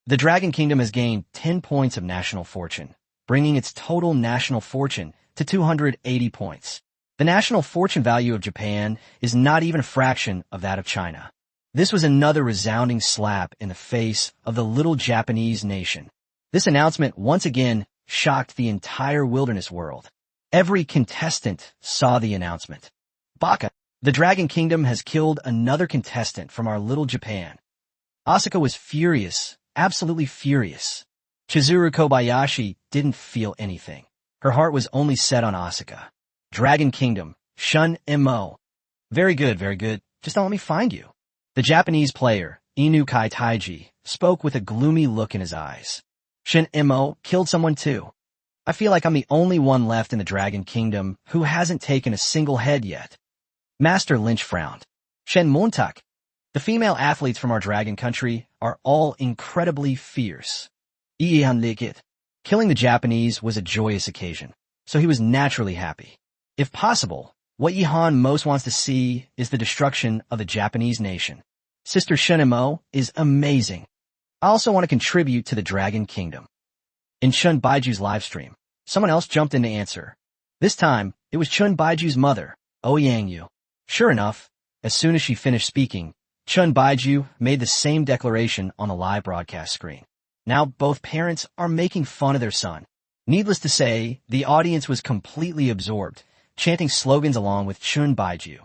The Dragon Kingdom has gained 10 points of national fortune, bringing its total national fortune to 280 points. The national fortune value of Japan is not even a fraction of that of China. This was another resounding slap in the face of the little Japanese nation. This announcement once again shocked the entire wilderness world. Every contestant saw the announcement. Baka, the Dragon Kingdom has killed another contestant from our little Japan. Asuka was furious, absolutely furious. Chizuru Kobayashi didn't feel anything. Her heart was only set on Asuka. Dragon Kingdom, Shun Mo. Very good, very good. Just don't let me find you. The Japanese player, Inu Kai Taiji, spoke with a gloomy look in his eyes. Shun Mo killed someone too. I feel like I'm the only one left in the Dragon Kingdom who hasn't taken a single head yet. Master Lynch frowned. Shen Montak. The female athletes from our dragon country are all incredibly fierce. Killing the Japanese was a joyous occasion, so he was naturally happy. If possible, what Yihan most wants to see is the destruction of the Japanese nation. Sister Shunemo is amazing. I also want to contribute to the Dragon Kingdom. In Chun Baiju's livestream, someone else jumped in to answer. This time, it was Chun Baiju's mother, Ouyangyu. Sure enough, as soon as she finished speaking, Chun Baiju made the same declaration on the live broadcast screen. Now both parents are making fun of their son. Needless to say, the audience was completely absorbed, chanting slogans along with Chun Baiju.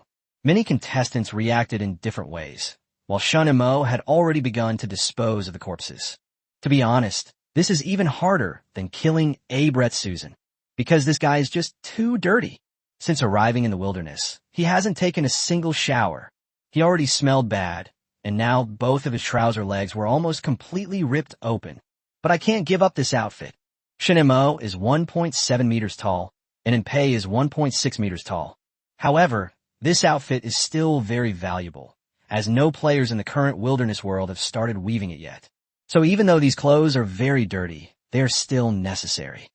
Many contestants reacted in different ways, while Shun Mo had already begun to dispose of the corpses. To be honest, this is even harder than killing Brett Susan, because this guy is just too dirty. Since arriving in the wilderness, he hasn't taken a single shower. He already smelled bad, and now both of his trouser legs were almost completely ripped open. But I can't give up this outfit. Shun Mo is 1.7 meters tall, and Inpei is 1.6 meters tall. However, this outfit is still very valuable, as no players in the current wilderness world have started weaving it yet. So even though these clothes are very dirty, they are still necessary.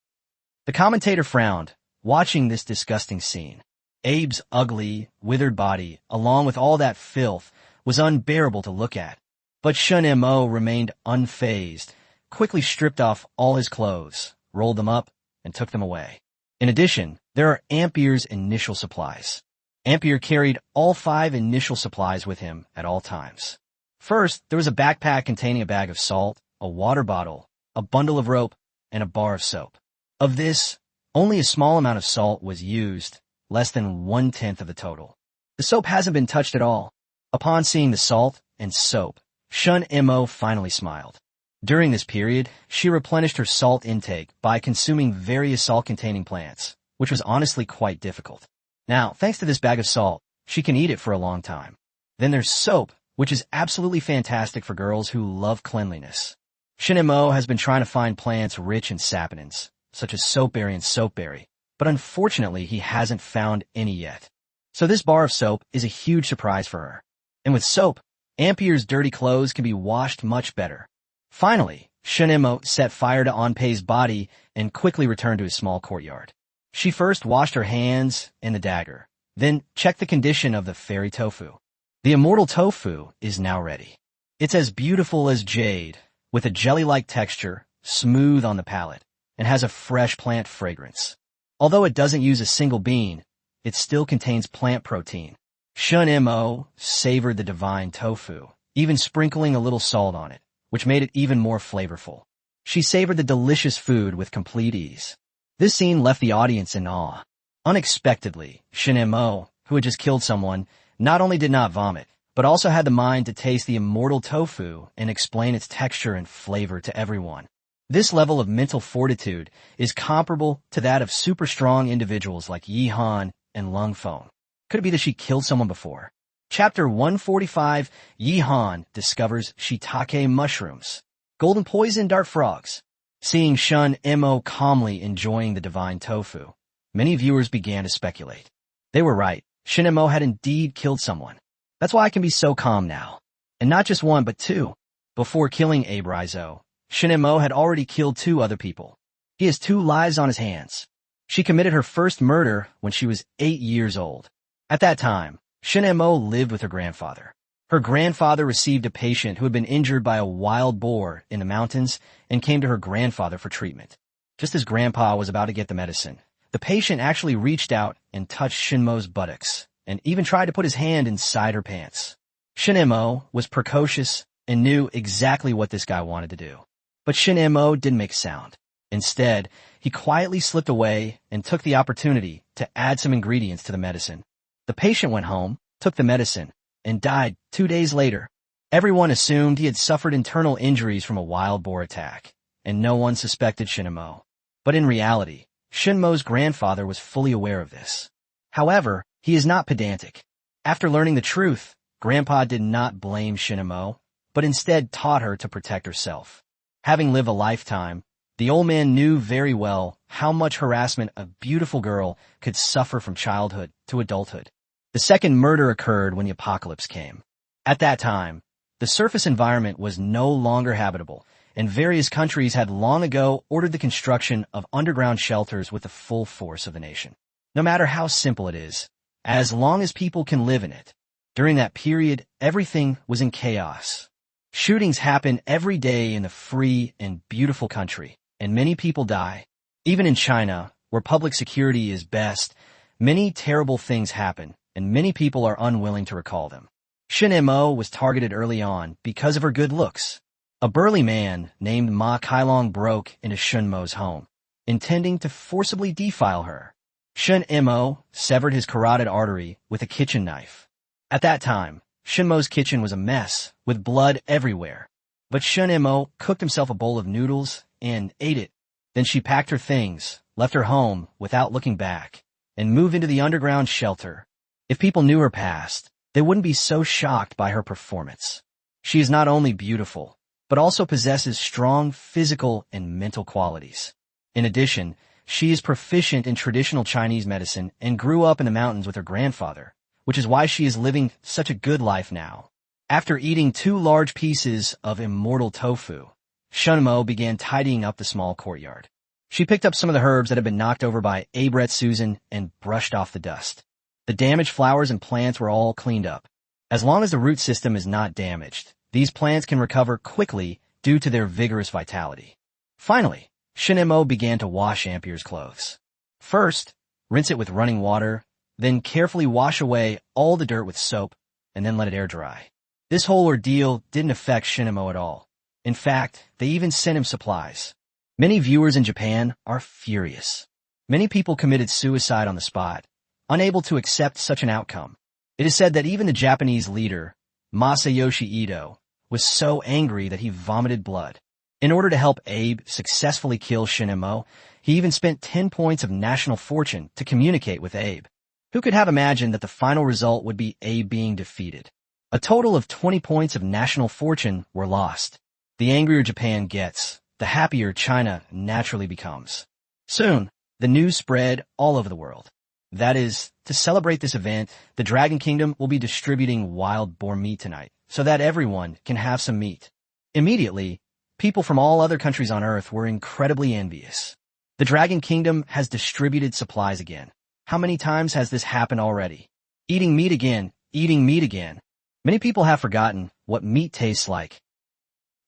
The commentator frowned, watching this disgusting scene. Abe's ugly, withered body, along with all that filth, was unbearable to look at. But Shun Mo remained unfazed, quickly stripped off all his clothes, rolled them up, and took them away. In addition, there are Ampere's initial supplies. Ampere carried all 5 initial supplies with him at all times. First, there was a backpack containing a bag of salt, a water bottle, a bundle of rope, and a bar of soap. Of this, only a small amount of salt was used, less than 1/10 of the total. The soap hasn't been touched at all. Upon seeing the salt and soap, Shun Mo finally smiled. During this period, she replenished her salt intake by consuming various salt-containing plants, which was honestly quite difficult. Now, thanks to this bag of salt, she can eat it for a long time. Then there's soap, which is absolutely fantastic for girls who love cleanliness. Shun Mo has been trying to find plants rich in saponins, such as soapberry and soapberry, but unfortunately he hasn't found any yet. So this bar of soap is a huge surprise for her. And with soap, Ampere's dirty clothes can be washed much better. Finally, Shun Mo set fire to Anpei's body and quickly returned to his small courtyard. She first washed her hands and the dagger, then checked the condition of the fairy tofu. The immortal tofu is now ready. It's as beautiful as jade, with a jelly-like texture, smooth on the palate, and has a fresh plant fragrance. Although it doesn't use a single bean, it still contains plant protein. Shun Mo savored the divine tofu, even sprinkling a little salt on it, which made it even more flavorful. She savored the delicious food with complete ease. This scene left the audience in awe. Unexpectedly, Shun Mo, who had just killed someone, not only did not vomit, but also had the mind to taste the immortal tofu and explain its texture and flavor to everyone. This level of mental fortitude is comparable to that of super strong individuals like Yi Han and Lung Feng. Could it be that she killed someone before? Chapter 145, Yi Han discovers shiitake mushrooms. Golden poison dart frogs. Seeing Shun Mo calmly enjoying the divine tofu, many viewers began to speculate. They were right. Shun Mo had indeed killed someone. That's why I can be so calm now. And not just one, but 2. Before killing Abe Rizzo, Shun Mo had already killed 2 other people. He has 2 lives on his hands. She committed her first murder when she was 8 years old. At that time, Shin-mo lived with her grandfather. Her grandfather received a patient who had been injured by a wild boar in the mountains and came to her grandfather for treatment. Just as Grandpa was about to get the medicine, the patient actually reached out and touched Shin-mo's buttocks and even tried to put his hand inside her pants. Shin-mo was precocious and knew exactly what this guy wanted to do. But Shin-mo didn't make a sound. Instead, he quietly slipped away and took the opportunity to add some ingredients to the medicine. The patient went home, took the medicine, and died 2 days later. Everyone assumed he had suffered internal injuries from a wild boar attack, and no one suspected Shin-mo. But in reality, Shin-mo's grandfather was fully aware of this. However, he is not pedantic. After learning the truth, Grandpa did not blame Shin-mo, but instead taught her to protect herself. Having lived a lifetime, the old man knew very well how much harassment a beautiful girl could suffer from childhood to adulthood. The second murder occurred when the apocalypse came. At that time, the surface environment was no longer habitable, and various countries had long ago ordered the construction of underground shelters with the full force of the nation. No matter how simple it is, as long as people can live in it. During that period, everything was in chaos. Shootings happen every day in the free and beautiful country, and many people die. Even in China, where public security is best, many terrible things happen, and many people are unwilling to recall them. Shin-mo was targeted early on because of her good looks. A burly man named Ma Kailong broke into Shin-mo's home, intending to forcibly defile her. Shin-mo severed his carotid artery with a kitchen knife. At that time, Shin-mo's kitchen was a mess, with blood everywhere. But Shin-mo cooked himself a bowl of noodles and ate it. Then she packed her things, left her home without looking back, and moved into the underground shelter. If people knew her past, they wouldn't be so shocked by her performance. She is not only beautiful, but also possesses strong physical and mental qualities. In addition, she is proficient in traditional Chinese medicine and grew up in the mountains with her grandfather, which is why she is living such a good life now. After eating 2 large pieces of immortal tofu, Shin-mo began tidying up the small courtyard. She picked up some of the herbs that had been knocked over by Abret Susan and brushed off the dust. The damaged flowers and plants were all cleaned up. As long as the root system is not damaged, these plants can recover quickly due to their vigorous vitality. Finally, Shin-mo began to wash Ampier's clothes. First, rinse it with running water, then carefully wash away all the dirt with soap, and then let it air dry. This whole ordeal didn't affect Shin-mo at all. In fact, they even sent him supplies. Many viewers in Japan are furious. Many people committed suicide on the spot, unable to accept such an outcome. It is said that even the Japanese leader, Masayoshi Ito, was so angry that he vomited blood. In order to help Abe successfully kill Shin-mo, he even spent 10 points of national fortune to communicate with Abe. Who could have imagined that the final result would be Abe being defeated? A total of 20 points of national fortune were lost. The angrier Japan gets, the happier China naturally becomes. Soon, the news spread all over the world. That is, to celebrate this event, the Dragon Kingdom will be distributing wild boar meat tonight, so that everyone can have some meat. Immediately, people from all other countries on Earth were incredibly envious. The Dragon Kingdom has distributed supplies again. How many times has this happened already? Eating meat again, eating meat again. Many people have forgotten what meat tastes like.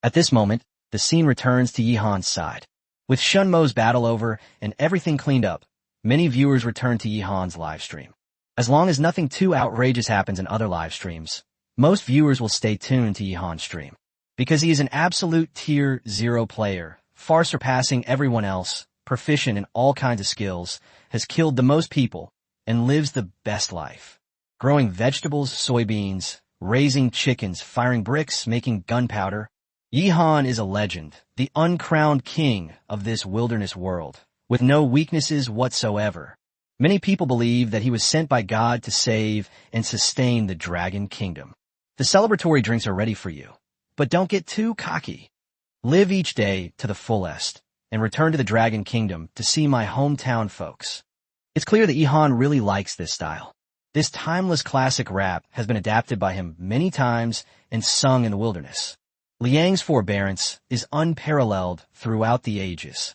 At this moment, the scene returns to Yihan's side. With Shin-mo's battle over and everything cleaned up, many viewers return to Yihan's live stream. As long as nothing too outrageous happens in other live streams, most viewers will stay tuned to Yihan's stream. Because he is an absolute tier 0 player, far surpassing everyone else, proficient in all kinds of skills, has killed the most people, and lives the best life. Growing vegetables, soybeans, raising chickens, firing bricks, making gunpowder. Yihan is a legend, the uncrowned king of this wilderness world, with no weaknesses whatsoever. Many people believe that he was sent by God to save and sustain the Dragon Kingdom. The celebratory drinks are ready for you, but don't get too cocky. Live each day to the fullest, and return to the Dragon Kingdom to see my hometown folks. It's clear that Yihan really likes this style. This timeless classic rap has been adapted by him many times and sung in the wilderness. Liang's forbearance is unparalleled throughout the ages.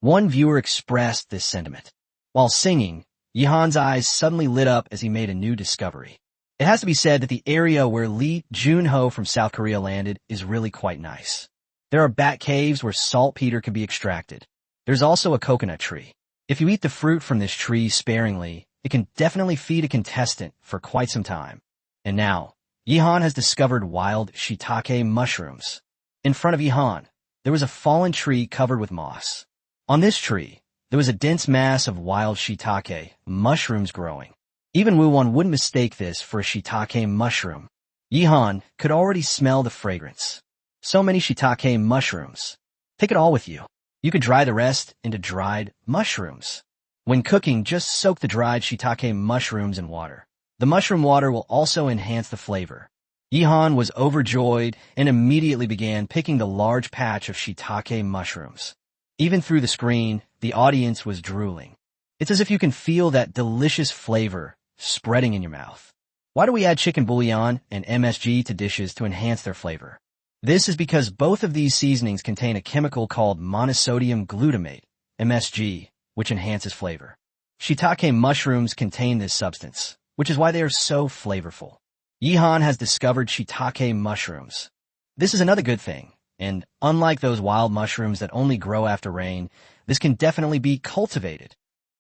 One viewer expressed this sentiment. While singing, Yihan's eyes suddenly lit up as he made a new discovery. It has to be said that the area where Lee Junho from South Korea landed is really quite nice. There are bat caves where saltpeter can be extracted. There's also a coconut tree. If you eat the fruit from this tree sparingly, it can definitely feed a contestant for quite some time. And now, Yihan has discovered wild shiitake mushrooms. In front of Yihan, there was a fallen tree covered with moss. On this tree, there was a dense mass of wild shiitake mushrooms growing. Even Woo-won wouldn't mistake this for a shiitake mushroom. Yihan could already smell the fragrance. So many shiitake mushrooms. Take it all with you. You could dry the rest into dried mushrooms. When cooking, just soak the dried shiitake mushrooms in water. The mushroom water will also enhance the flavor. Yihan was overjoyed and immediately began picking the large patch of shiitake mushrooms. Even through the screen, the audience was drooling. It's as if you can feel that delicious flavor spreading in your mouth. Why do we add chicken bouillon and MSG to dishes to enhance their flavor? This is because both of these seasonings contain a chemical called monosodium glutamate, MSG, which enhances flavor. Shiitake mushrooms contain this substance, which is why they are so flavorful. Yihan has discovered shiitake mushrooms. This is another good thing, and unlike those wild mushrooms that only grow after rain, this can definitely be cultivated.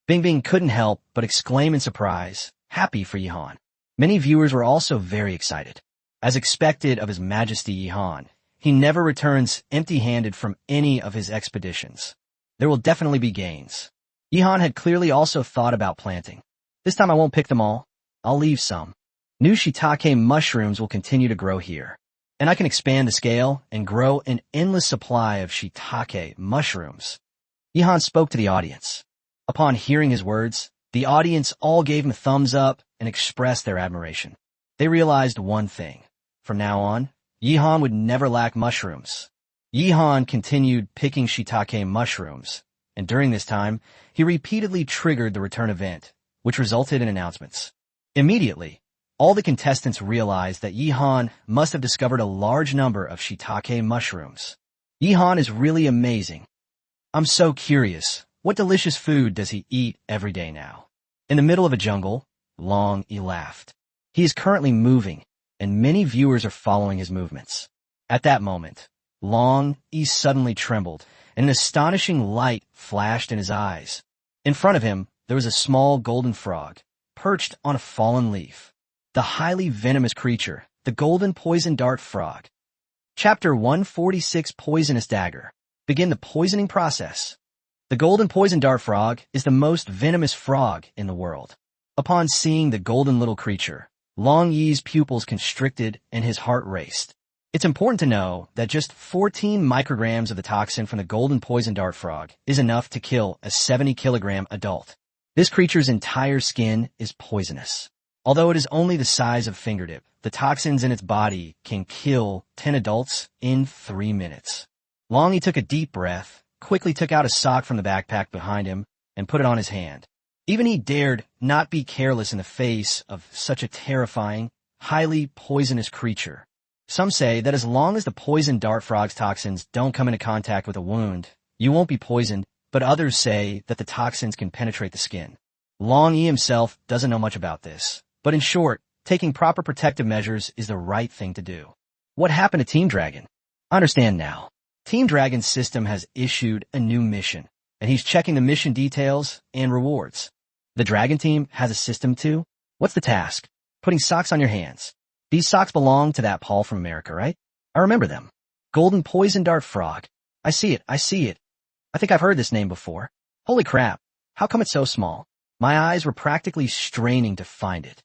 Bing Bing couldn't help but exclaim in surprise, happy for Yihan. Many viewers were also very excited. As expected of His Majesty Yihan, he never returns empty-handed from any of his expeditions. There will definitely be gains. Yihan had clearly also thought about planting. This time I won't pick them all. I'll leave some. New shiitake mushrooms will continue to grow here. And I can expand the scale and grow an endless supply of shiitake mushrooms. Yihan spoke to the audience. Upon hearing his words, the audience all gave him a thumbs up and expressed their admiration. They realized one thing. From now on, Yihan would never lack mushrooms. Yihan continued picking shiitake mushrooms, and during this time, he repeatedly triggered the return event, which resulted in announcements. Immediately, all the contestants realized that Yihan must have discovered a large number of shiitake mushrooms. Yihan is really amazing. I'm so curious, what delicious food does he eat every day now? In the middle of a jungle, Long Yi laughed. He is currently moving, and many viewers are following his movements. At that moment, Long Yi suddenly trembled, and an astonishing light flashed in his eyes. In front of him, there was a small golden frog, perched on a fallen leaf. The highly venomous creature, the golden poison dart frog. Chapter 146 Poisonous Dagger. Begin the poisoning process. The golden poison dart frog is the most venomous frog in the world. Upon seeing the golden little creature, Long Yi's pupils constricted and his heart raced. It's important to know that just 14 micrograms of the toxin from the golden poison dart frog is enough to kill a 70-kilogram adult. This creature's entire skin is poisonous. Although it is only the size of fingertip, the toxins in its body can kill 10 adults in 3 minutes. Long Yi took a deep breath, quickly took out a sock from the backpack behind him, and put it on his hand. Even he dared not be careless in the face of such a terrifying, highly poisonous creature. Some say that as long as the poison dart frog's toxins don't come into contact with a wound, you won't be poisoned, but others say that the toxins can penetrate the skin. Long Yi himself doesn't know much about this, but in short, taking proper protective measures is the right thing to do. What happened to Team Dragon? I understand now. Team Dragon's system has issued a new mission, and he's checking the mission details and rewards. The Dragon team has a system too? What's the task? Putting socks on your hands. These socks belong to that Paul from America, right? I remember them. Golden poison dart frog. I see it. I think I've heard this name before. Holy crap. How come it's so small? My eyes were practically straining to find it.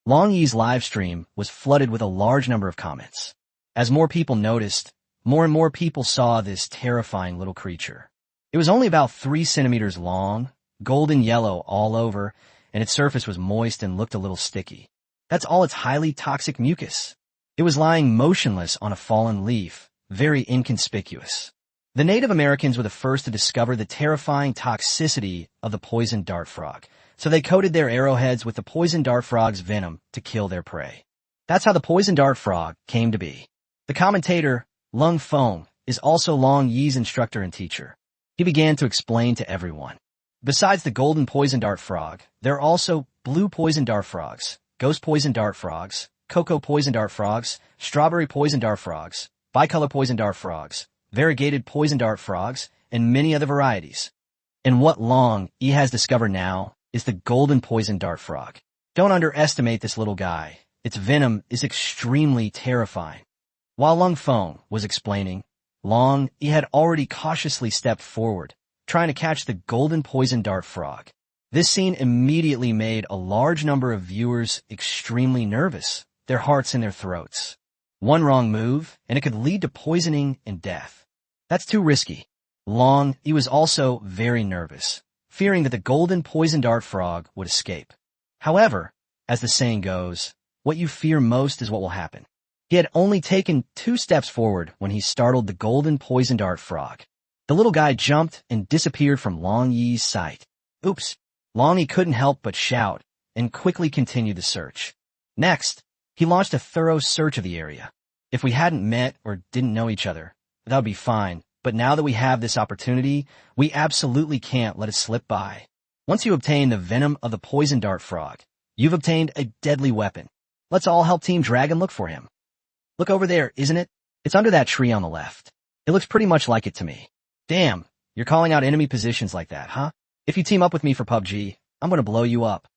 Long Yi's live stream was flooded with a large number of comments. As more people noticed, more and more people saw this terrifying little creature. It was only about 3 centimeters long, golden yellow all over, and its surface was moist and looked a little sticky. That's all its highly toxic mucus. It was lying motionless on a fallen leaf, very inconspicuous. The Native Americans were the first to discover the terrifying toxicity of the poison dart frog, so they coated their arrowheads with the poison dart frog's venom to kill their prey. That's how the poison dart frog came to be. The commentator, Lung Feng, is also Long Yi's instructor and teacher. He began to explain to everyone. Besides the golden poison dart frog, there are also blue poison dart frogs, ghost poison dart frogs, cocoa poison dart frogs, strawberry poison dart frogs, bicolor poison dart frogs, variegated poison dart frogs, and many other varieties. And what Long E has discovered now is the golden poison dart frog. Don't underestimate this little guy. Its venom is extremely terrifying. While Lung Feng was explaining, Long E had already cautiously stepped forward, trying to catch the golden poison dart frog. This scene immediately made a large number of viewers extremely nervous, their hearts in their throats. One wrong move, and it could lead to poisoning and death. That's too risky. Long E was also very nervous, fearing that the golden poison dart frog would escape. However, as the saying goes, what you fear most is what will happen. He had only taken 2 steps forward when he startled the golden poison dart frog. The little guy jumped and disappeared from Long Yi's sight. Oops! Long Yi couldn't help but shout and quickly continued the search. Next, he launched a thorough search of the area. If we hadn't met or didn't know each other, that would be fine, but now that we have this opportunity, we absolutely can't let it slip by. Once you obtain the venom of the poison dart frog, you've obtained a deadly weapon. Let's all help Team Dragon look for him. Look over there, isn't it? It's under that tree on the left. It looks pretty much like it to me. Damn, you're calling out enemy positions like that, huh? If you team up with me for PUBG, I'm gonna blow you up.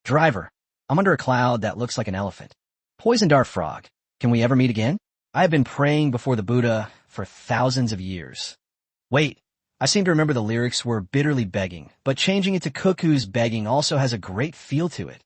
Driver, I'm under a cloud that looks like an elephant. Poison dart frog, can we ever meet again? I have been praying before the Buddha for thousands of years. Wait, I seem to remember the lyrics were bitterly begging, but changing it to cuckoo's begging also has a great feel to it.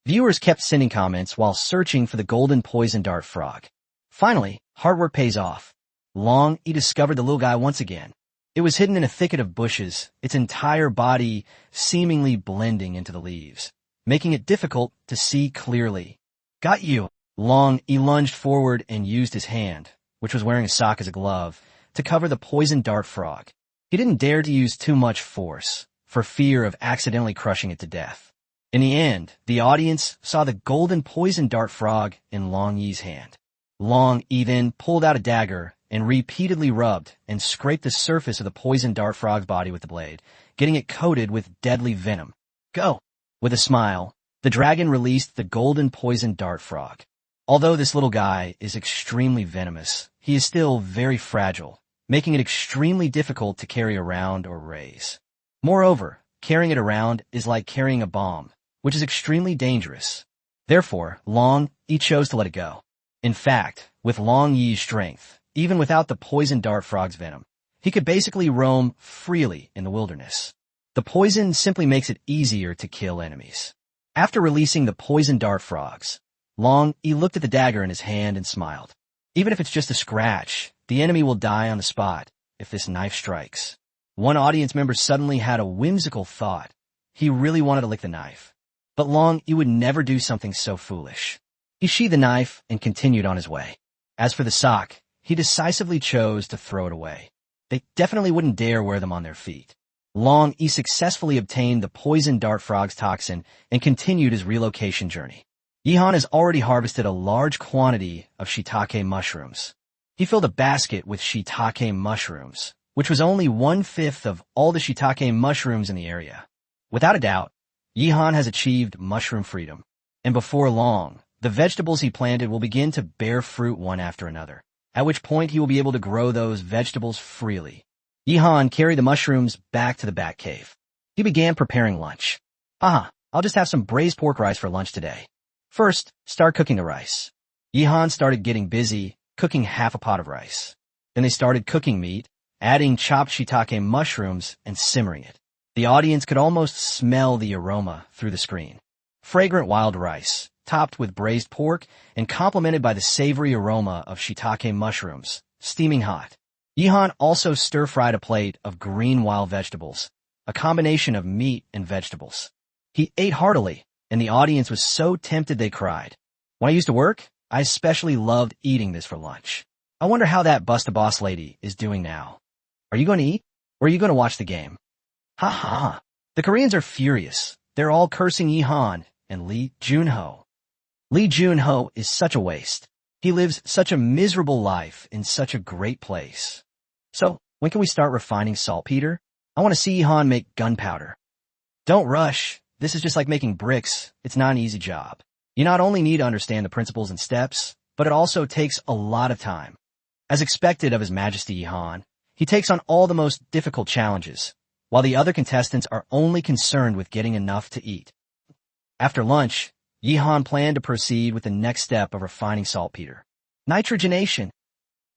Viewers kept sending comments while searching for the golden poison dart frog. Finally, hard work pays off. Long E discovered the little guy once again. It was hidden in a thicket of bushes, its entire body seemingly blending into the leaves, making it difficult to see clearly. Got you! Long E lunged forward and used his hand, which was wearing a sock as a glove, to cover the poison dart frog. He didn't dare to use too much force, for fear of accidentally crushing it to death. In the end, the audience saw the golden poison dart frog in Long Yi's hand. Long E then pulled out a dagger and repeatedly rubbed and scraped the surface of the poison dart frog's body with the blade, getting it coated with deadly venom. Go! With a smile, the dragon released the golden poison dart frog. Although this little guy is extremely venomous, he is still very fragile, making it extremely difficult to carry around or raise. Moreover, carrying it around is like carrying a bomb, which is extremely dangerous. Therefore, Long E chose to let it go. In fact, with Long Yi's strength, even without the poison dart frog's venom, he could basically roam freely in the wilderness. The poison simply makes it easier to kill enemies. After releasing the poison dart frogs, Long E looked at the dagger in his hand and smiled. Even if it's just a scratch, the enemy will die on the spot if this knife strikes. One audience member suddenly had a whimsical thought. He really wanted to lick the knife. But Long E would never do something so foolish. He sheathed the knife and continued on his way. As for the sock, he decisively chose to throw it away. They definitely wouldn't dare wear them on their feet. Long E successfully obtained the poison dart frog's toxin and continued his relocation journey. Yihan has already harvested a large quantity of shiitake mushrooms. He filled a basket with shiitake mushrooms, which was only 1/5 of all the shiitake mushrooms in the area. Without a doubt, Yihan has achieved mushroom freedom, and before long, the vegetables he planted will begin to bear fruit one after another, at which point he will be able to grow those vegetables freely. Yihan carried the mushrooms back to the bat cave. He began preparing lunch. I'll just have some braised pork rice for lunch today. First, start cooking the rice. Yihan started getting busy, cooking half a pot of rice. Then they started cooking meat, adding chopped shiitake mushrooms, and simmering it. The audience could almost smell the aroma through the screen. Fragrant wild rice, topped with braised pork, and complemented by the savory aroma of shiitake mushrooms, steaming hot. Yihan also stir-fried a plate of green wild vegetables, a combination of meat and vegetables. He ate heartily, and the audience was so tempted they cried. When I used to work, I especially loved eating this for lunch. I wonder how that Busta Boss lady is doing now. Are you going to eat, or are you going to watch the game? Ha ha! The Koreans are furious. They're all cursing Yihan and Lee Junho. Lee Junho is such a waste. He lives such a miserable life in such a great place. So, When can we start refining saltpeter? I want to see Yihan make gunpowder. Don't rush. This is just like making bricks. It's not an easy job. You not only need to understand the principles and steps, but it also takes a lot of time. As expected of His Majesty Yihan, he takes on all the most difficult challenges, while the other contestants are only concerned with getting enough to eat. After lunch, Yihan planned to proceed with the next step of refining saltpeter. Nitrogenation.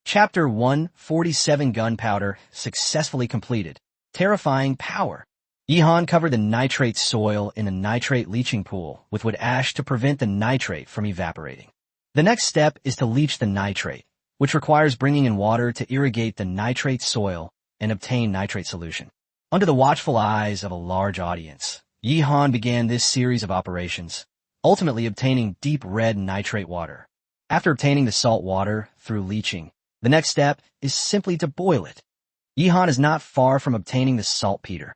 Chapter 147 Gunpowder successfully completed. Terrifying power. Yihan covered the nitrate soil in a nitrate leaching pool with wood ash to prevent the nitrate from evaporating. The next step is to leach the nitrate, which requires bringing in water to irrigate the nitrate soil and obtain nitrate solution. Under the watchful eyes of a large audience, Yihan began this series of operations, ultimately obtaining deep red nitrate water. After obtaining the salt water through leaching, the next step is simply to boil it. Yihan is not far from obtaining the saltpeter.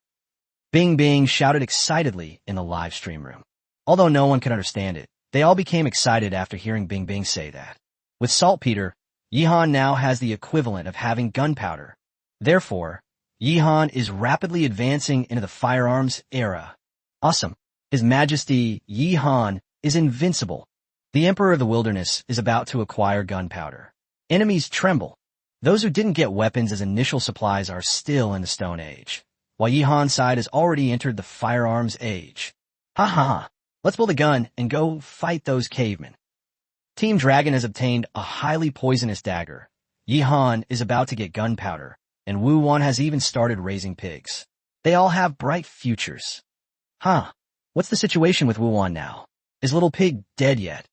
Bing Bing shouted excitedly in the live stream room. Although no one could understand it, they all became excited after hearing Bing Bing say that. With saltpeter, Yihan now has the equivalent of having gunpowder. Therefore, Yihan is rapidly advancing into the firearms era. Awesome. His Majesty Yihan is invincible. The Emperor of the Wilderness is about to acquire gunpowder. Enemies tremble. Those who didn't get weapons as initial supplies are still in the Stone Age, while Yihan's side has already entered the firearms age. Ha ha ha. Let's pull the gun and go fight those cavemen. Team Dragon has obtained a highly poisonous dagger. Yihan is about to get gunpowder, and Wu-Wan has even started raising pigs. They all have bright futures. What's the situation with Wu-Wan now? Is little pig dead yet?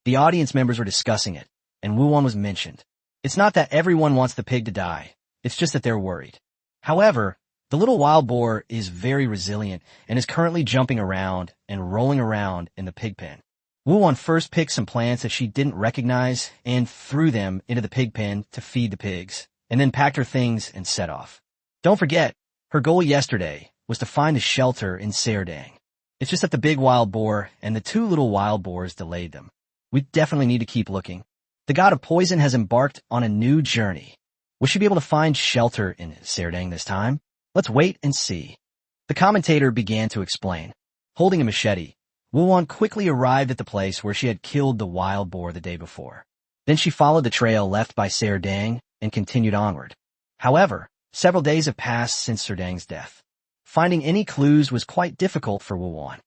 The audience members were discussing it, and Wu-Wan was mentioned. It's not that everyone wants the pig to die, it's just that they're worried. However, the little wild boar is very resilient and is currently jumping around and rolling around in the pig pen. Wu-Wan first picked some plants that she didn't recognize and threw them into the pig pen to feed the pigs, and then packed her things and set off. Don't forget, her goal yesterday was to find a shelter in Serdang. It's just that the big wild boar and the two little wild boars delayed them. We definitely need to keep looking. The god of poison has embarked on a new journey. Will she be able to find shelter in Serdang this time? Let's wait and see. The commentator began to explain. Holding a machete, Wu-Wan quickly arrived at the place where she had killed the wild boar the day before. Then she followed the trail left by Serdang and continued onward. However, several days have passed since Serdang's death. Finding any clues was quite difficult for Wu-Wan.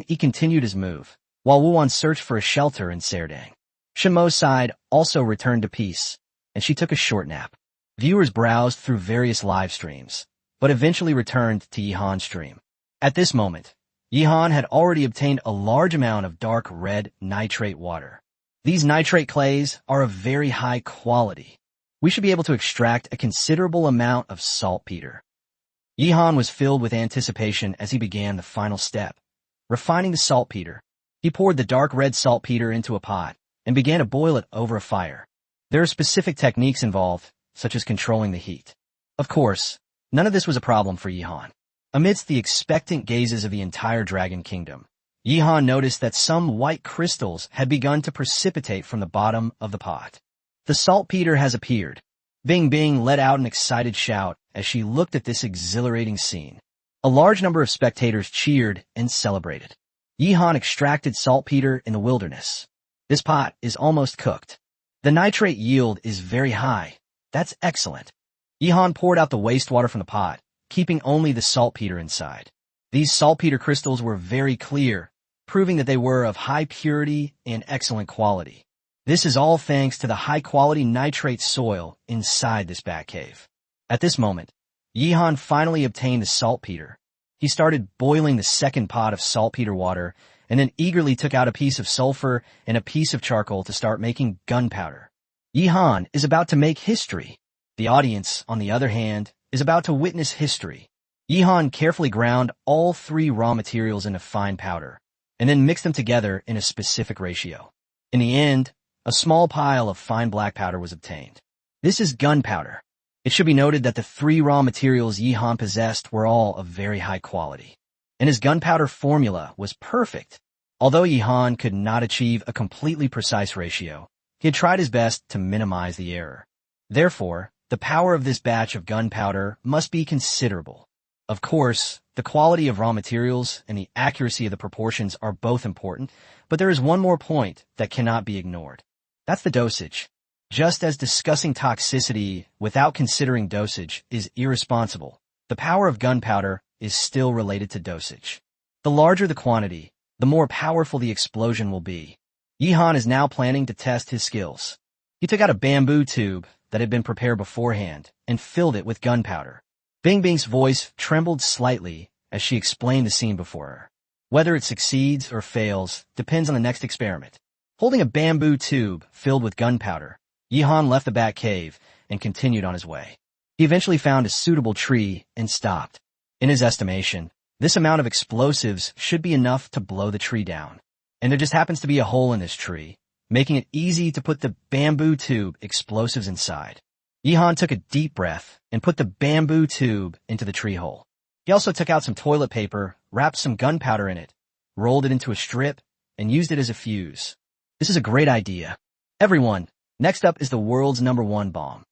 He continued his move, while Wu-Wan searched for a shelter in Serdang. Shenmo's side also returned to peace, and she took a short nap. Viewers browsed through various live streams, but eventually returned to Yihan's stream. At this moment, Yihan had already obtained a large amount of dark red nitrate water. These nitrate clays are of very high quality. We should be able to extract a considerable amount of saltpeter. Yihan was filled with anticipation as he began the final step, refining the saltpeter. He poured the dark red saltpeter into a pot and began to boil it over a fire. There are specific techniques involved, such as controlling the heat. Of course, none of this was a problem for Yihan. Amidst the expectant gazes of the entire Dragon Kingdom, Yihan noticed that some white crystals had begun to precipitate from the bottom of the pot. The saltpeter has appeared. Bing Bing let out an excited shout as she looked at this exhilarating scene. A large number of spectators cheered and celebrated. Yihan extracted saltpeter in the wilderness. This pot is almost cooked. The nitrate yield is very high. That's excellent. Yihan poured out the wastewater from the pot, keeping only the saltpeter inside. These saltpeter crystals were very clear, proving that they were of high purity and excellent quality. This is all thanks to the high-quality nitrate soil inside this bat cave. At this moment, Yihan finally obtained the saltpeter. He started boiling the second pot of saltpeter water and then eagerly took out a piece of sulfur and a piece of charcoal to start making gunpowder. Yihan is about to make history. The audience, on the other hand, is about to witness history. Yihan carefully ground all three raw materials into fine powder, and then mixed them together in a specific ratio. In the end, a small pile of fine black powder was obtained. This is gunpowder. It should be noted that the three raw materials Yihan possessed were all of very high quality, and his gunpowder formula was perfect. Although Yihan could not achieve a completely precise ratio, he had tried his best to minimize the error. Therefore, The power of this batch of gunpowder must be considerable. Of course, the quality of raw materials and the accuracy of the proportions are both important, but there is one more point that cannot be ignored. That's the dosage. Just as discussing toxicity without considering dosage is irresponsible, the power of gunpowder is still related to dosage. The larger the quantity, the more powerful the explosion will be. Yihan is now planning to test his skills. He took out a bamboo tube that had been prepared beforehand and filled it with gunpowder. Bing Bing's voice trembled slightly as she explained the scene before her. Whether it succeeds or fails depends on the next experiment. Holding a bamboo tube filled with gunpowder, Yihan left the bat cave and continued on his way. He eventually found a suitable tree and stopped. In his estimation, this amount of explosives should be enough to blow the tree down. And there just happens to be a hole in this tree, making it easy to put the bamboo tube explosives inside. Yihan took a deep breath and put the bamboo tube into the tree hole. He also took out some toilet paper, wrapped some gunpowder in it, rolled it into a strip, and used it as a fuse. This is a great idea. Everyone, next up is the world's #1 bomb.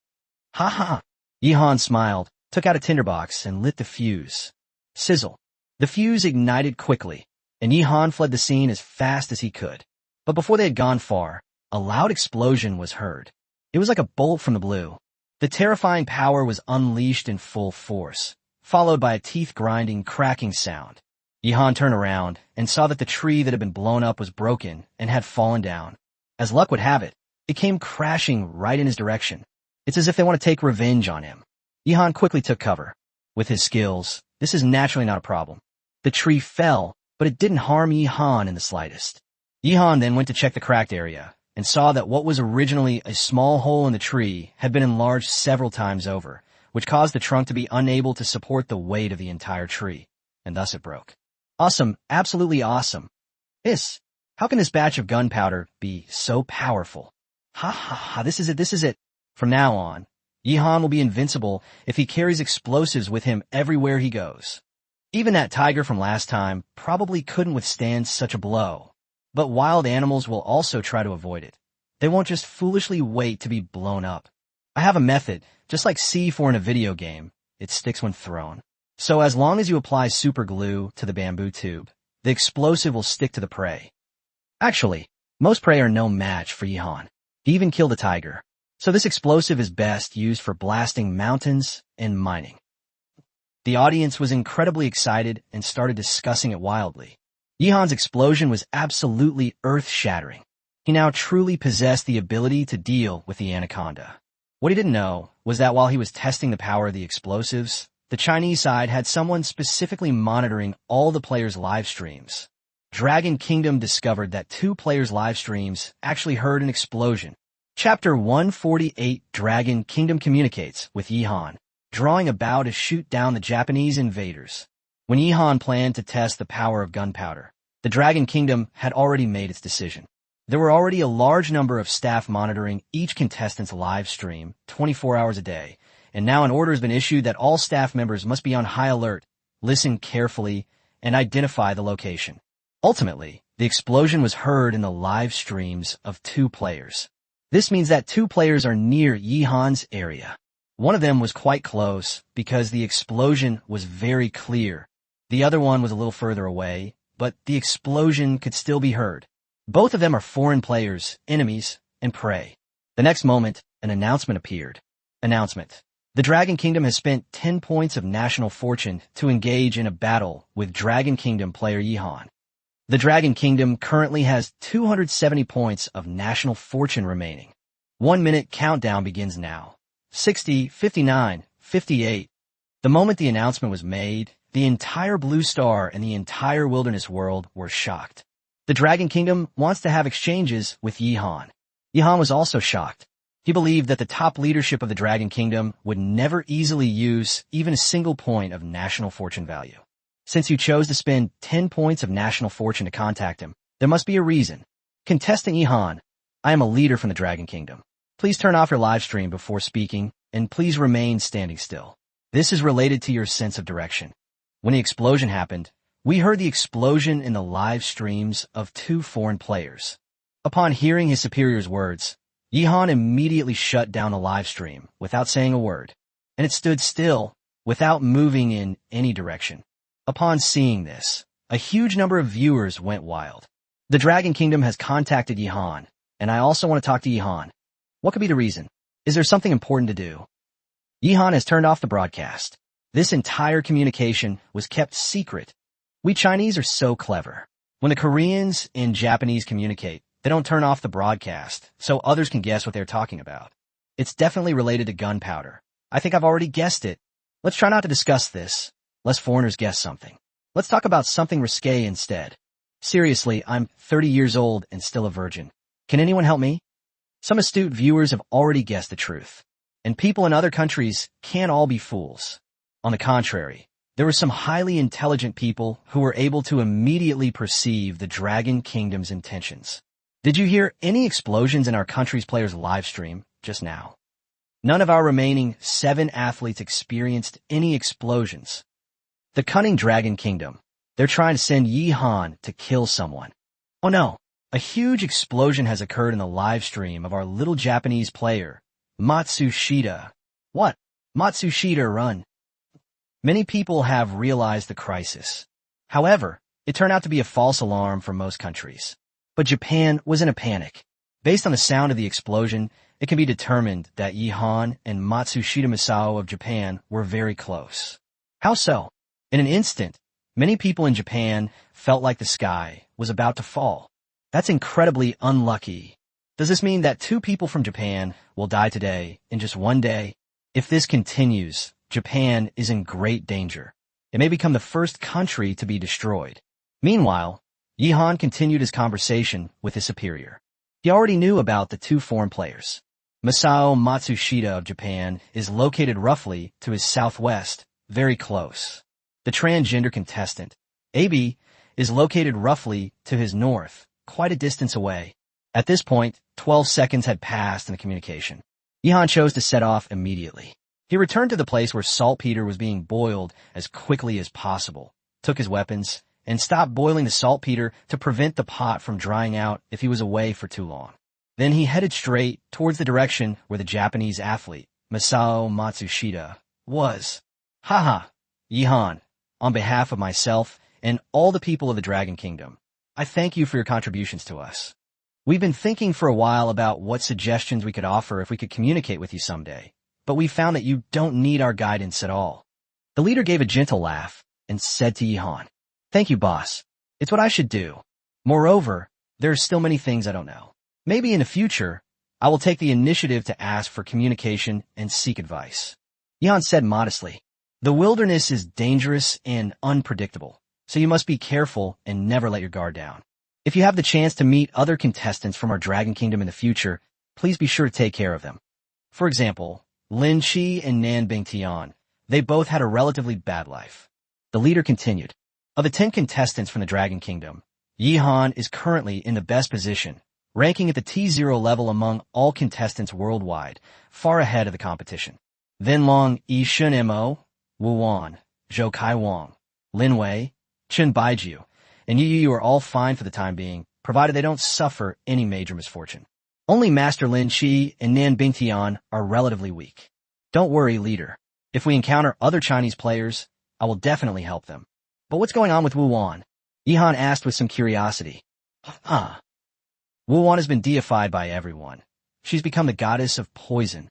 Ha ha! Yihan smiled, took out a tinderbox, and lit the fuse. Sizzle. The fuse ignited quickly, and Yihan fled the scene as fast as he could. But before they had gone far, a loud explosion was heard. It was like a bolt from the blue. The terrifying power was unleashed in full force, followed by a teeth-grinding, cracking sound. Yihan turned around and saw that the tree that had been blown up was broken and had fallen down. As luck would have it, it came crashing right in his direction. It's as if they want to take revenge on him. Yihan quickly took cover. With his skills, this is naturally not a problem. The tree fell, but it didn't harm Yihan in the slightest. Yihan then went to check the cracked area and saw that what was originally a small hole in the tree had been enlarged several times over, which caused the trunk to be unable to support the weight of the entire tree, and thus it broke. Awesome, absolutely awesome. How can this batch of gunpowder be so powerful? Ha ha ha, this is it. From now on, Yihan will be invincible if he carries explosives with him everywhere he goes. Even that tiger from last time probably couldn't withstand such a blow. But wild animals will also try to avoid it. They won't just foolishly wait to be blown up. I have a method, just like C4 in a video game. It sticks when thrown. So as long as you apply super glue to the bamboo tube, the explosive will stick to the prey. Actually, most prey are no match for Yihan. He even killed a tiger. So this explosive is best used for blasting mountains and mining. The audience was incredibly excited and started discussing it wildly. Yihan's explosion was absolutely earth-shattering. He now truly possessed the ability to deal with the anaconda. What he didn't know was that while he was testing the power of the explosives, the Chinese side had someone specifically monitoring all the players' live streams. Dragon Kingdom discovered that 2 players' live streams actually heard an explosion. Chapter 148 Dragon Kingdom communicates with Yihan, drawing a bow to shoot down the Japanese invaders. When Yihan planned to test the power of gunpowder, the Dragon Kingdom had already made its decision. There were already a large number of staff monitoring each contestant's live stream 24 hours a day, and now an order has been issued that all staff members must be on high alert, listen carefully, and identify the location. Ultimately, the explosion was heard in the live streams of 2 players. This means that 2 players are near Yihan's area. One of them was quite close because the explosion was very clear. The other one was a little further away, but the explosion could still be heard. Both of them are foreign players, enemies, and prey. The next moment, an announcement appeared. Announcement. The Dragon Kingdom has spent 10 points of national fortune to engage in a battle with Dragon Kingdom player Yihan. The Dragon Kingdom currently has 270 points of national fortune remaining. 1-minute countdown begins now. 60, 59, 58. The moment the announcement was made, the entire Blue Star and the entire Wilderness world were shocked. The Dragon Kingdom wants to have exchanges with Yihan. Yihan was also shocked. He believed that the top leadership of the Dragon Kingdom would never easily use even a single point of national fortune value. Since you chose to spend 10 points of national fortune to contact him, there must be a reason. Contestant Yihan, I am a leader from the Dragon Kingdom. Please turn off your live stream before speaking, and please remain standing still. This is related to your sense of direction. When the explosion happened, we heard the explosion in the live streams of 2 foreign players. Upon hearing his superior's words, Yihan immediately shut down the live stream without saying a word, and it stood still without moving in any direction. Upon seeing this, a huge number of viewers went wild. The Dragon Kingdom has contacted Yihan, and I also want to talk to Yihan. What could be the reason? Is there something important to do? Yihan has turned off the broadcast. This entire communication was kept secret. We Chinese are so clever. When the Koreans and Japanese communicate, they don't turn off the broadcast, so others can guess what they're talking about. It's definitely related to gunpowder. I think I've already guessed it. Let's try not to discuss this, lest foreigners guess something. Let's talk about something risque instead. Seriously, I'm 30 years old and still a virgin. Can anyone help me? Some astute viewers have already guessed the truth. And people in other countries can't all be fools. On the contrary, there were some highly intelligent people who were able to immediately perceive the Dragon Kingdom's intentions. Did you hear any explosions in our country's players' live stream just now? None of our remaining 7 athletes experienced any explosions. The cunning Dragon Kingdom. They're trying to send Yihan to kill someone. Oh no, a huge explosion has occurred in the live stream of our little Japanese player, Matsushita. What? Matsushita, run. Many people have realized the crisis. However, it turned out to be a false alarm for most countries. But Japan was in a panic. Based on the sound of the explosion, it can be determined that Yihan and Matsushita Masao of Japan were very close. How so? In an instant, many people in Japan felt like the sky was about to fall. That's incredibly unlucky. Does this mean that 2 people from Japan will die today in just one day? If this continues, Japan is in great danger. It may become the first country to be destroyed. Meanwhile, Yihan continued his conversation with his superior. He already knew about the 2 foreign players. Masao Matsushita of Japan is located roughly to his southwest, very close. The transgender contestant, AB, is located roughly to his north, quite a distance away. At this point, 12 seconds had passed in the communication. Yihan chose to set off immediately. He returned to the place where saltpeter was being boiled as quickly as possible, took his weapons, and stopped boiling the saltpeter to prevent the pot from drying out if he was away for too long. Then he headed straight towards the direction where the Japanese athlete, Masao Matsushita, was. Haha, Yihan, on behalf of myself and all the people of the Dragon Kingdom, I thank you for your contributions to us. We've been thinking for a while about what suggestions we could offer if we could communicate with you someday, but we found that you don't need our guidance at all. The leader gave a gentle laugh and said to Yihan, "Thank you, boss. It's what I should do. Moreover, there are still many things I don't know. Maybe in the future, I will take the initiative to ask for communication and seek advice." Yihan said modestly, "The wilderness is dangerous and unpredictable, so you must be careful and never let your guard down. If you have the chance to meet other contestants from our Dragon Kingdom in the future, please be sure to take care of them. For example, Lin Chi and Nan Bingtian, they both had a relatively bad life." The leader continued, "Of the 10 contestants from the Dragon Kingdom, Yihan is currently in the best position, ranking at the T0 level among all contestants worldwide, far ahead of the competition. Then Long Yi Shun Mo, Wu Wan, Zhou Kai Wang, Lin Wei, Chen Baiju, and Yu are all fine for the time being, provided they don't suffer any major misfortune. Only Master Lin Chi and Nan Bingtian are relatively weak. Don't worry, leader. If we encounter other Chinese players, I will definitely help them. But what's going on with Wu Wan?" Yihan asked with some curiosity. Wu Wan has been deified by everyone. She's become the goddess of poison.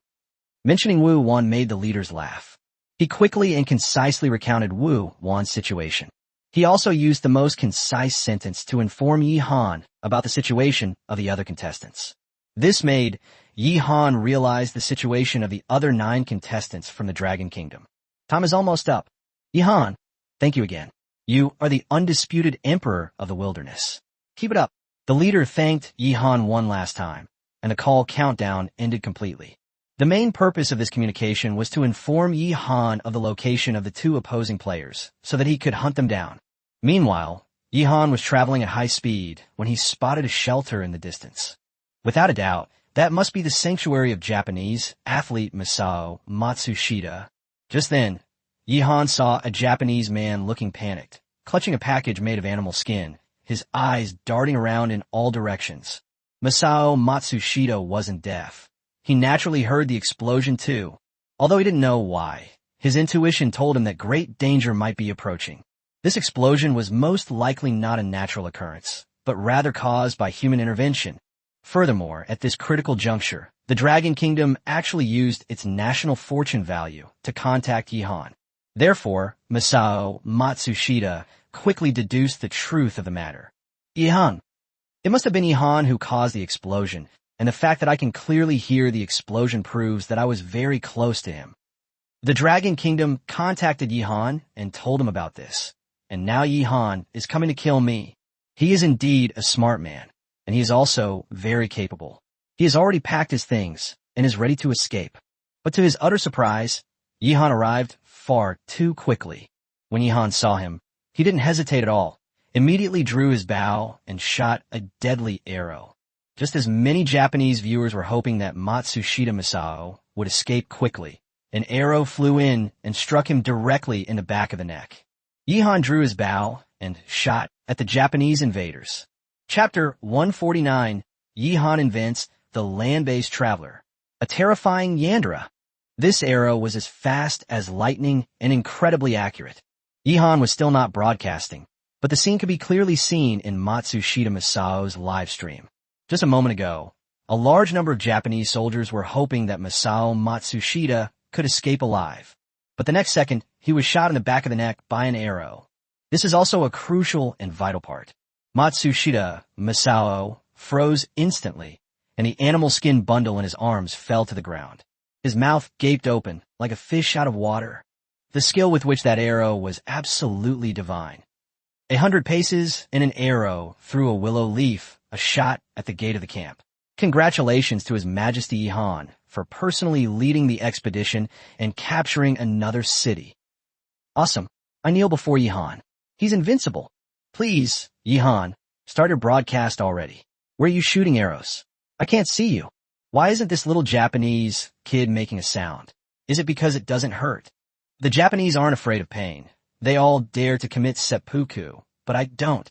Mentioning Wu Wan made the leaders laugh. He quickly and concisely recounted Wu Wan's situation. He also used the most concise sentence to inform Yihan about the situation of the other contestants. This made Yihan realize the situation of the other 9 contestants from the Dragon Kingdom. Time is almost up. Yihan, thank you again. You are the undisputed emperor of the wilderness. Keep it up. The leader thanked Yihan one last time, and the call countdown ended completely. The main purpose of this communication was to inform Yihan of the location of the 2 opposing players, so that he could hunt them down. Meanwhile, Yihan was traveling at high speed when he spotted a shelter in the distance. Without a doubt, that must be the sanctuary of Japanese athlete Masao Matsushita. Just then, Yihan saw a Japanese man looking panicked, clutching a package made of animal skin, his eyes darting around in all directions. Masao Matsushita wasn't deaf. He naturally heard the explosion too. Although he didn't know why, his intuition told him that great danger might be approaching. This explosion was most likely not a natural occurrence, but rather caused by human intervention. Furthermore, at this critical juncture, the Dragon Kingdom actually used its national fortune value to contact Yihan. Therefore, Masao Matsushita quickly deduced the truth of the matter. Yihan. It must have been Yihan who caused the explosion, and the fact that I can clearly hear the explosion proves that I was very close to him. The Dragon Kingdom contacted Yihan and told him about this, and now Yihan is coming to kill me. He is indeed a smart man, and he is also very capable. He has already packed his things and is ready to escape. But to his utter surprise, Yihan arrived far too quickly. When Yihan saw him, he didn't hesitate at all, immediately drew his bow and shot a deadly arrow. Just as many Japanese viewers were hoping that Matsushita Masao would escape quickly, an arrow flew in and struck him directly in the back of the neck. Yihan drew his bow and shot at the Japanese invaders. Chapter 149, Yihan invents the land-based traveler, a terrifying Yandere. This arrow was as fast as lightning and incredibly accurate. Yihan was still not broadcasting, but the scene could be clearly seen in Matsushita Masao's live stream. Just a moment ago, a large number of Japanese soldiers were hoping that Masao Matsushita could escape alive. But the next second, he was shot in the back of the neck by an arrow. This is also a crucial and vital part. Matsushita Masao froze instantly, and the animal skin bundle in his arms fell to the ground. His mouth gaped open, like a fish out of water. The skill with which that arrow was absolutely divine. 100 paces and an arrow through a willow leaf, a shot at the gate of the camp. Congratulations to His Majesty Yihan for personally leading the expedition and capturing another city. Awesome. I kneel before Yihan. He's invincible. Please, Yihan, start your broadcast already. Where are you shooting arrows? I can't see you. Why isn't this little Japanese kid making a sound? Is it because it doesn't hurt? The Japanese aren't afraid of pain. They all dare to commit seppuku, but I don't.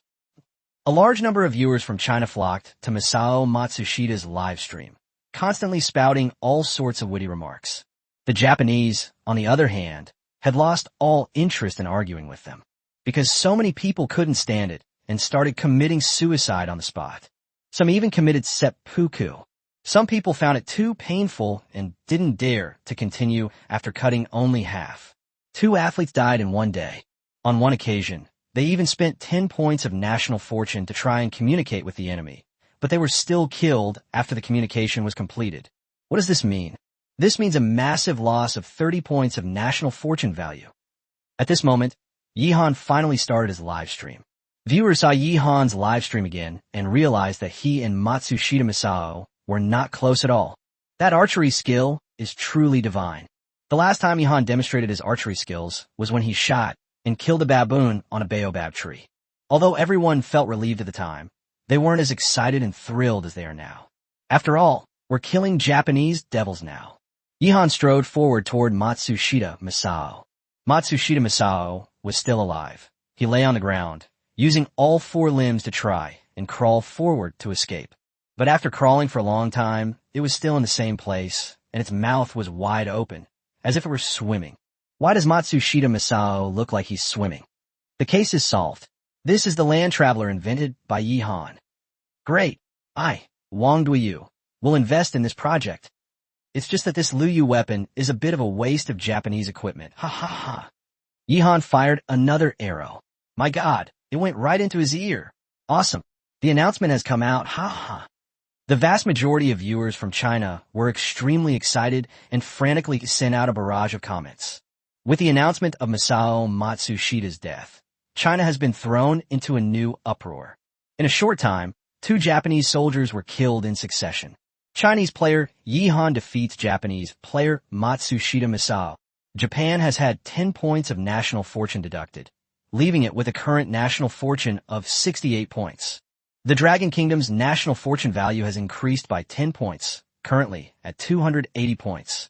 A large number of viewers from China flocked to Masao Matsushita's live stream, constantly spouting all sorts of witty remarks. The Japanese, on the other hand, had lost all interest in arguing with them, because so many people couldn't stand it and started committing suicide on the spot. Some even committed seppuku. Some people found it too painful and didn't dare to continue after cutting only half. 2 athletes died in one day. On one occasion, they even spent 10 points of national fortune to try and communicate with the enemy, but they were still killed after the communication was completed. What does this mean? This means a massive loss of 30 points of national fortune value. At this moment, Yihan finally started his live stream. Viewers saw Yihan's live stream again and realized that he and Matsushita Masao were not close at all. That archery skill is truly divine. The last time Yihan demonstrated his archery skills was when he shot and killed a baboon on a baobab tree. Although everyone felt relieved at the time, they weren't as excited and thrilled as they are now. After all, we're killing Japanese devils now. Yihan strode forward toward Matsushita Masao. Matsushita Masao was still alive. He lay on the ground, using all 4 limbs to try and crawl forward to escape. But after crawling for a long time, it was still in the same place, and its mouth was wide open, as if it were swimming. Why does Matsushita Masao look like he's swimming? The case is solved. This is the land traveler invented by Yihan. Great. I, Wang Duyu, will invest in this project. It's just that this Luyu weapon is a bit of a waste of Japanese equipment. Ha ha ha. Yihan fired another arrow. My God, it went right into his ear. Awesome. The announcement has come out. Ha ha. The vast majority of viewers from China were extremely excited and frantically sent out a barrage of comments. With the announcement of Masao Matsushita's death, China has been thrown into a new uproar. In a short time, 2 Japanese soldiers were killed in succession. Chinese player Yihan defeats Japanese player Matsushita Masao. Japan has had 10 points of national fortune deducted, leaving it with a current national fortune of 68 points. The Dragon Kingdom's national fortune value has increased by 10 points, currently at 280 points.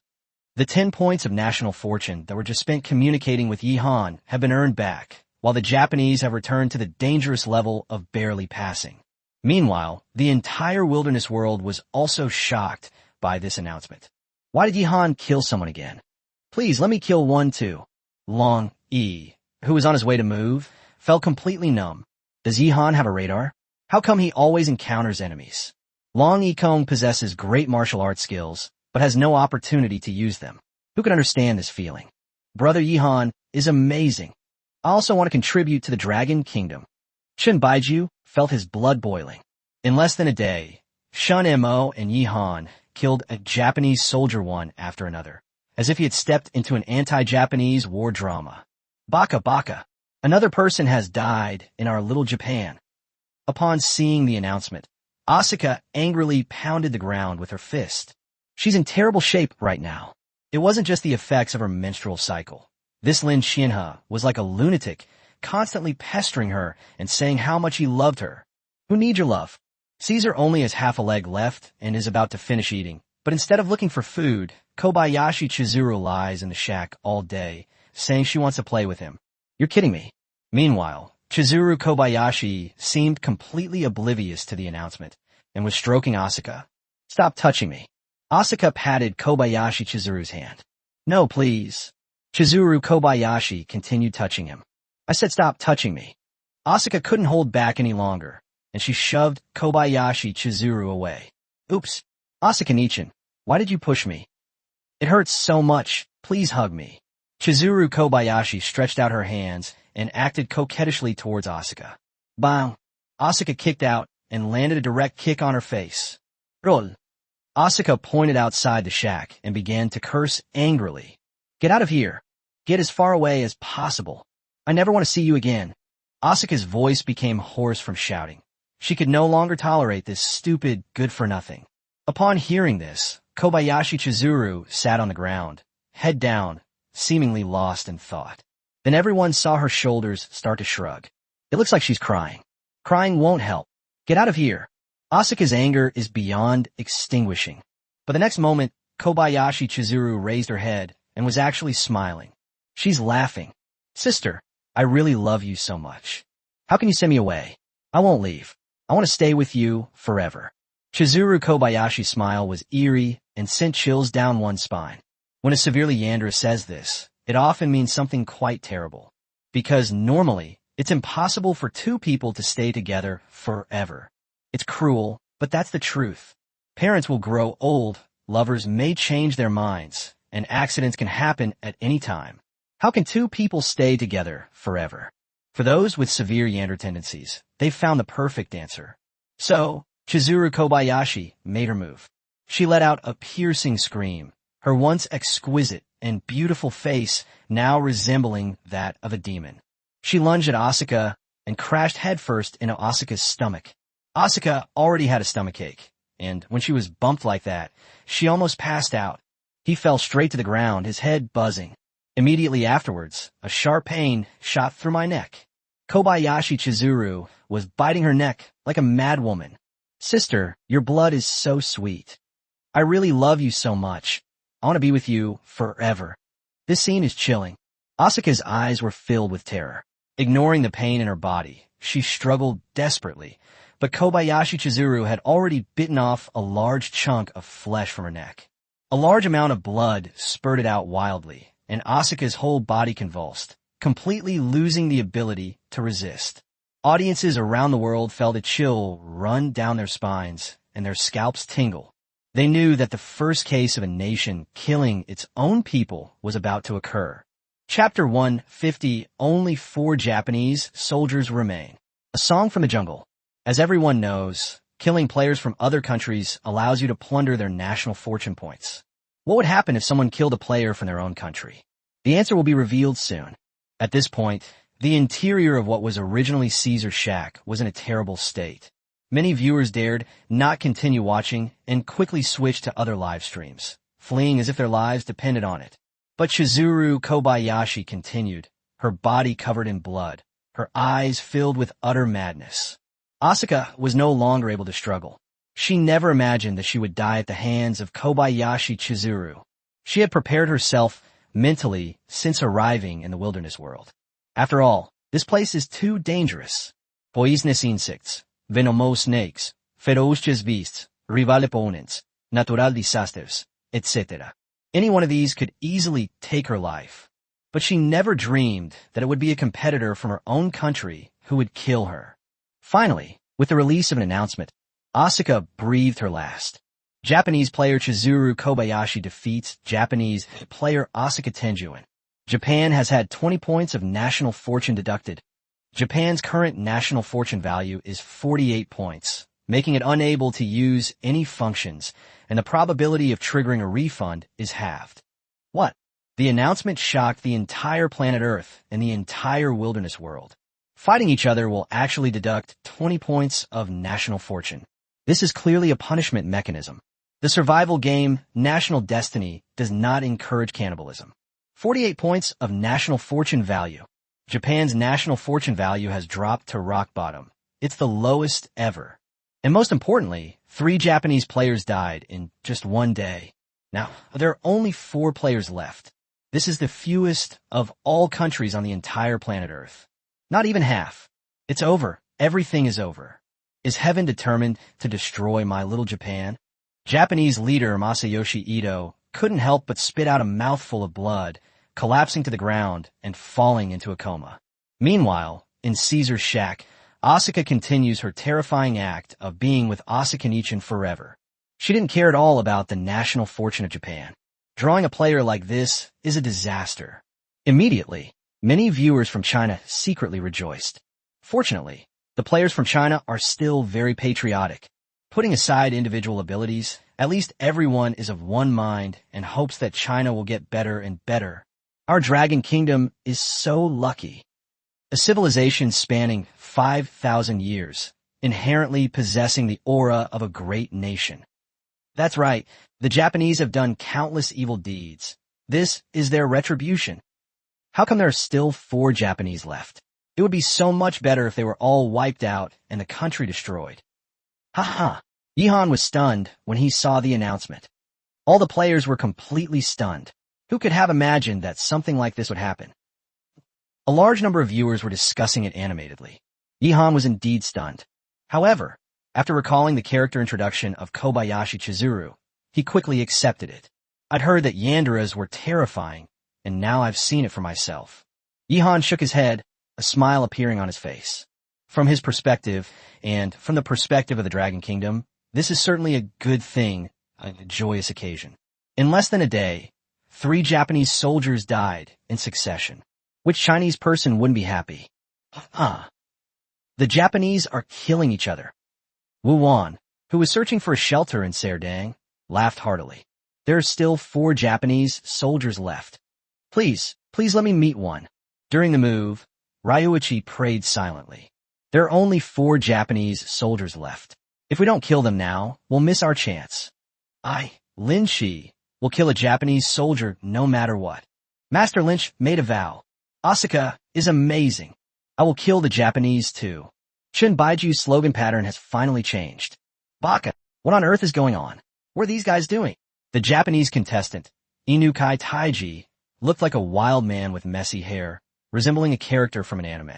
The 10 points of national fortune that were just spent communicating with Yihan have been earned back, while the Japanese have returned to the dangerous level of barely passing. Meanwhile, the entire wilderness world was also shocked by this announcement. Why did Yihan kill someone again? Please, let me kill one too. Long E, who was on his way to move, felt completely numb. Does Yihan have a radar? How come he always encounters enemies? Long E Kong possesses great martial arts skills, but has no opportunity to use them. Who can understand this feeling? Brother Yihan is amazing. I also want to contribute to the Dragon Kingdom. Chen Baiju felt his blood boiling. In less than a day, Shun Mo and Yihan killed a Japanese soldier one after another, as if he had stepped into an anti-Japanese war drama. Baka baka. Another person has died in our little Japan. Upon seeing the announcement, Asuka angrily pounded the ground with her fist. She's in terrible shape right now. It wasn't just the effects of her menstrual cycle. This Lin Xianhe was like a lunatic, constantly pestering her and saying how much he loved her. Who needs your love? Caesar only has half a leg left and is about to finish eating, but instead of looking for food, Kobayashi Chizuru lies in the shack all day, saying she wants to play with him. You're kidding me. Meanwhile, Chizuru Kobayashi seemed completely oblivious to the announcement and was stroking Asuka. Stop touching me. Asuka patted Kobayashi Chizuru's hand. No, please. Chizuru Kobayashi continued touching him. I said stop touching me. Asuka couldn't hold back any longer, and she shoved Kobayashi Chizuru away. Oops. Asuka-nichan, why did you push me? It hurts so much. Please hug me. Chizuru Kobayashi stretched out her hands and acted coquettishly towards Asuka. Bang! Asuka kicked out and landed a direct kick on her face. Roll. Asuka pointed outside the shack and began to curse angrily. Get out of here. Get as far away as possible. I never want to see you again. Asuka's voice became hoarse from shouting. She could no longer tolerate this stupid good-for-nothing. Upon hearing this, Kobayashi Chizuru sat on the ground, head down, seemingly lost in thought. Then everyone saw her shoulders start to shrug. It looks like she's crying. Crying won't help. Get out of here. Asuka's anger is beyond extinguishing. But the next moment, Kobayashi Chizuru raised her head and was actually smiling. She's laughing. Sister, I really love you so much. How can you send me away? I won't leave. I want to stay with you forever. Chizuru Kobayashi's smile was eerie and sent chills down one's spine. When a severely Yandere says this, it often means something quite terrible. Because normally, it's impossible for two people to stay together forever. It's cruel, but that's the truth. Parents will grow old, lovers may change their minds, and accidents can happen at any time. How can two people stay together forever? For those with severe Yandere tendencies, they've found the perfect answer. So, Chizuru Kobayashi made her move. She let out a piercing scream, her once exquisite and beautiful face now resembling that of a demon. She lunged at Asuka and crashed headfirst into Asuka's stomach. Asuka already had a stomachache, and when she was bumped like that, she almost passed out. He fell straight to the ground, his head buzzing. Immediately afterwards, a sharp pain shot through my neck. Kobayashi Chizuru was biting her neck like a madwoman. Sister, your blood is so sweet. I really love you so much. I want to be with you forever. This scene is chilling. Asuka's eyes were filled with terror. Ignoring the pain in her body, she struggled desperately, but Kobayashi Chizuru had already bitten off a large chunk of flesh from her neck. A large amount of blood spurted out wildly, and Asuka's whole body convulsed, completely losing the ability to resist. Audiences around the world felt a chill run down their spines and their scalps tingle. They knew that the first case of a nation killing its own people was about to occur. Chapter 150, Only 4 Japanese Soldiers Remain. A song from the jungle. As everyone knows, killing players from other countries allows you to plunder their national fortune points. What would happen if someone killed a player from their own country? The answer will be revealed soon. At this point, the interior of what was originally Caesar's shack was in a terrible state. Many viewers dared not continue watching and quickly switched to other live streams, fleeing as if their lives depended on it. But Chizuru Kobayashi continued, her body covered in blood, her eyes filled with utter madness. Asuka was no longer able to struggle. She never imagined that she would die at the hands of Kobayashi Chizuru. She had prepared herself mentally since arriving in the wilderness world. After all, this place is too dangerous. Poisonous insects, venomous snakes, ferocious beasts, rival opponents, natural disasters, etc. Any one of these could easily take her life. But she never dreamed that it would be a competitor from her own country who would kill her. Finally, with the release of an announcement, Asuka breathed her last. Japanese player Chizuru Kobayashi defeats Japanese player Asuka Tenjuin. Japan has had 20 points of national fortune deducted. Japan's current national fortune value is 48 points, making it unable to use any functions, and the probability of triggering a refund is halved. What? The announcement shocked the entire planet Earth and the entire wilderness world. Fighting each other will actually deduct 20 points of national fortune. This is clearly a punishment mechanism. The survival game, National Destiny, does not encourage cannibalism. 48 points of national fortune value. Japan's national fortune value has dropped to rock bottom. It's the lowest ever. And most importantly, 3 Japanese players died in just one day. Now, there are only 4 players left. This is the fewest of all countries on the entire planet Earth. Not even half. It's over. Everything is over. Is heaven determined to destroy my little Japan? Japanese leader Masayoshi Ito couldn't help but spit out a mouthful of blood, collapsing to the ground and falling into a coma. Meanwhile, in Caesar's shack, Asuka continues her terrifying act of being with Asuka-nichin forever. She didn't care at all about the national fortune of Japan. Drawing a player like this is a disaster. Immediately, many viewers from China secretly rejoiced. Fortunately, the players from China are still very patriotic. Putting aside individual abilities, at least everyone is of one mind and hopes that China will get better and better. Our Dragon Kingdom is so lucky. A civilization spanning 5,000 years, inherently possessing the aura of a great nation. That's right, the Japanese have done countless evil deeds. This is their retribution. How come there are still 4 Japanese left? It would be so much better if they were all wiped out and the country destroyed. Haha. Yihan was stunned when he saw the announcement. All the players were completely stunned. Who could have imagined that something like this would happen? A large number of viewers were discussing it animatedly. Yihan was indeed stunned. However, after recalling the character introduction of Kobayashi Chizuru, he quickly accepted it. I'd heard that Yanderas were terrifying, and now I've seen it for myself. Yihan shook his head, a smile appearing on his face. From his perspective, and from the perspective of the Dragon Kingdom, this is certainly a good thing, a joyous occasion. In less than a day, 3 Japanese soldiers died in succession. Which Chinese person wouldn't be happy? The Japanese are killing each other. Wu Wan, who was searching for a shelter in Serdang, laughed heartily. There are still 4 Japanese soldiers left. Please let me meet one. During the move, Ryuichi prayed silently. There are only 4 Japanese soldiers left. If we don't kill them now, we'll miss our chance. Lin Shi, will kill a Japanese soldier no matter what. Master Lynch made a vow. Asuka is amazing. I will kill the Japanese too. Shin Baiju's slogan pattern has finally changed. Baka, what on earth is going on? What are these guys doing? The Japanese contestant, Inukai Taiji, looked like a wild man with messy hair, resembling a character from an anime.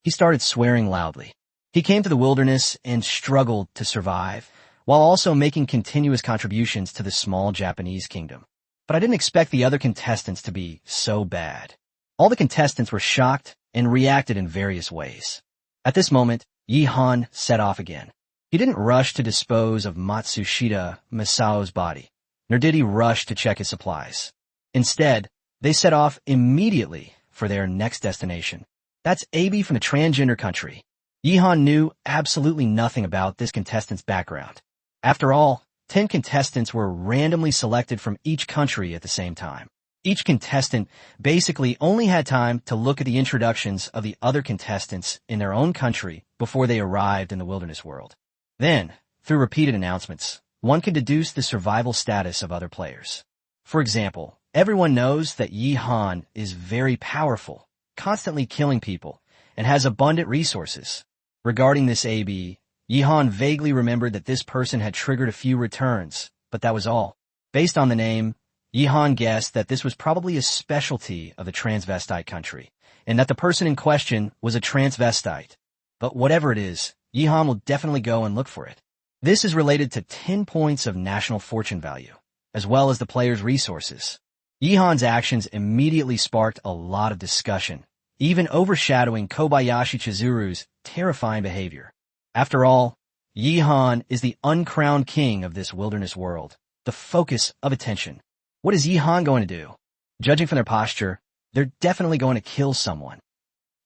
He started swearing loudly. He came to the wilderness and struggled to survive, while also making continuous contributions to the small Japanese kingdom. But I didn't expect the other contestants to be so bad. All the contestants were shocked and reacted in various ways. At this moment, Yi Han set off again. He didn't rush to dispose of Matsushita Masao's body, nor did he rush to check his supplies. Instead, they set off immediately for their next destination. That's Abi from the transgender country. Yi Han knew absolutely nothing about this contestant's background. After all, 10 contestants were randomly selected from each country at the same time. Each contestant basically only had time to look at the introductions of the other contestants in their own country before they arrived in the wilderness world. Then, through repeated announcements, one could deduce the survival status of other players. For example, everyone knows that Yi Han is very powerful, constantly killing people, and has abundant resources. Regarding this AB, Yi Han vaguely remembered that this person had triggered a few returns, but that was all. Based on the name, Yi Han guessed that this was probably a specialty of the transvestite country, and that the person in question was a transvestite. But whatever it is, Yihan will definitely go and look for it. This is related to 10 points of national fortune value, as well as the player's resources. Yihan's actions immediately sparked a lot of discussion, even overshadowing Kobayashi Chizuru's terrifying behavior. After all, Yihan is the uncrowned king of this wilderness world, the focus of attention. What is Yihan going to do? Judging from their posture, they're definitely going to kill someone.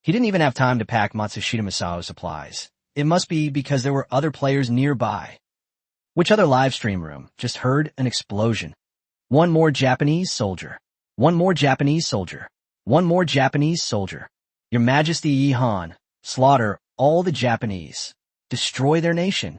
He didn't even have time to pack Matsushita Masao's supplies. It must be because there were other players nearby. Which other live stream room just heard an explosion? One more Japanese soldier. One more Japanese soldier. One more Japanese soldier. Your Majesty Yihan, slaughter all the Japanese. Destroy their nation.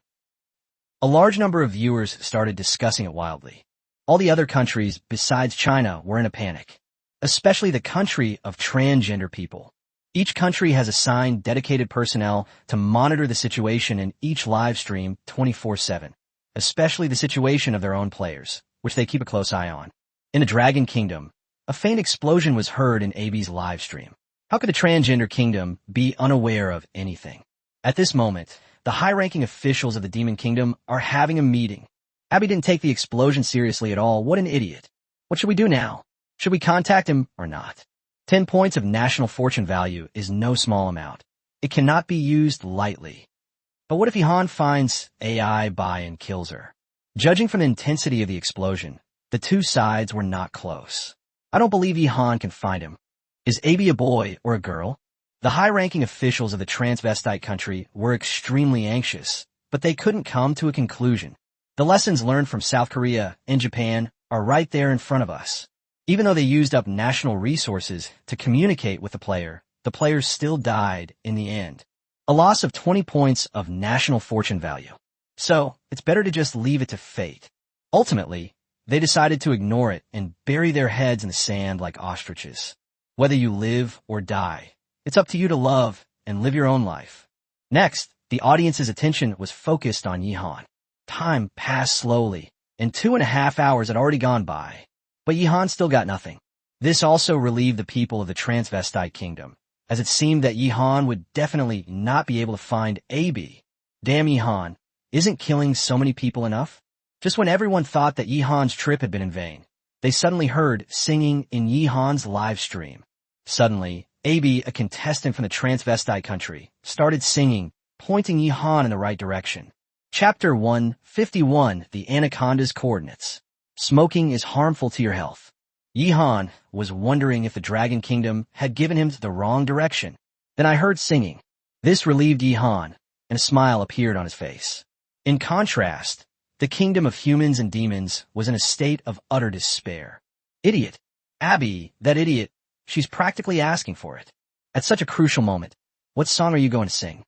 A large number of viewers started discussing it wildly. All the other countries besides China were in a panic, especially the country of transgender people. Each country has assigned dedicated personnel to monitor the situation in each live stream 24/7, especially the situation of their own players, which they keep a close eye on. In the Dragon Kingdom, a faint explosion was heard in AB's live stream. How could the transgender kingdom be unaware of anything? At this moment, the high-ranking officials of the Demon Kingdom are having a meeting. Abby didn't take the explosion seriously at all. What an idiot. What should we do now? Should we contact him or not? 10 points of national fortune value is no small amount. It cannot be used lightly. But what if Yihan finds AI by and kills her? Judging from the intensity of the explosion, the two sides were not close. I don't believe Yihan can find him. Is AB a boy or a girl? The high-ranking officials of the transvestite country were extremely anxious, but they couldn't come to a conclusion. The lessons learned from South Korea and Japan are right there in front of us. Even though they used up national resources to communicate with the players still died in the end. A loss of 20 points of national fortune value. So, it's better to just leave it to fate. Ultimately, they decided to ignore it and bury their heads in the sand like ostriches. Whether you live or die, it's up to you to love and live your own life. Next, the audience's attention was focused on Yihan. Time passed slowly, and 2.5 hours had already gone by. But Yihan still got nothing. This also relieved the people of the transvestite kingdom, as it seemed that Yihan would definitely not be able to find AB. Damn Yihan, isn't killing so many people enough? Just when everyone thought that Yihan's trip had been in vain, they suddenly heard singing in Yihan's live stream. Suddenly, AB, a contestant from the transvestite country, started singing, pointing Yihan in the right direction. Chapter 151, The Anaconda's Coordinates. Smoking is harmful to your health. Yihan was wondering if the Dragon Kingdom had given him the wrong direction. Then I heard singing. This relieved Yihan, and a smile appeared on his face. In contrast, the kingdom of humans and demons was in a state of utter despair. Idiot. Abby, that idiot. She's practically asking for it. At such a crucial moment, what song are you going to sing?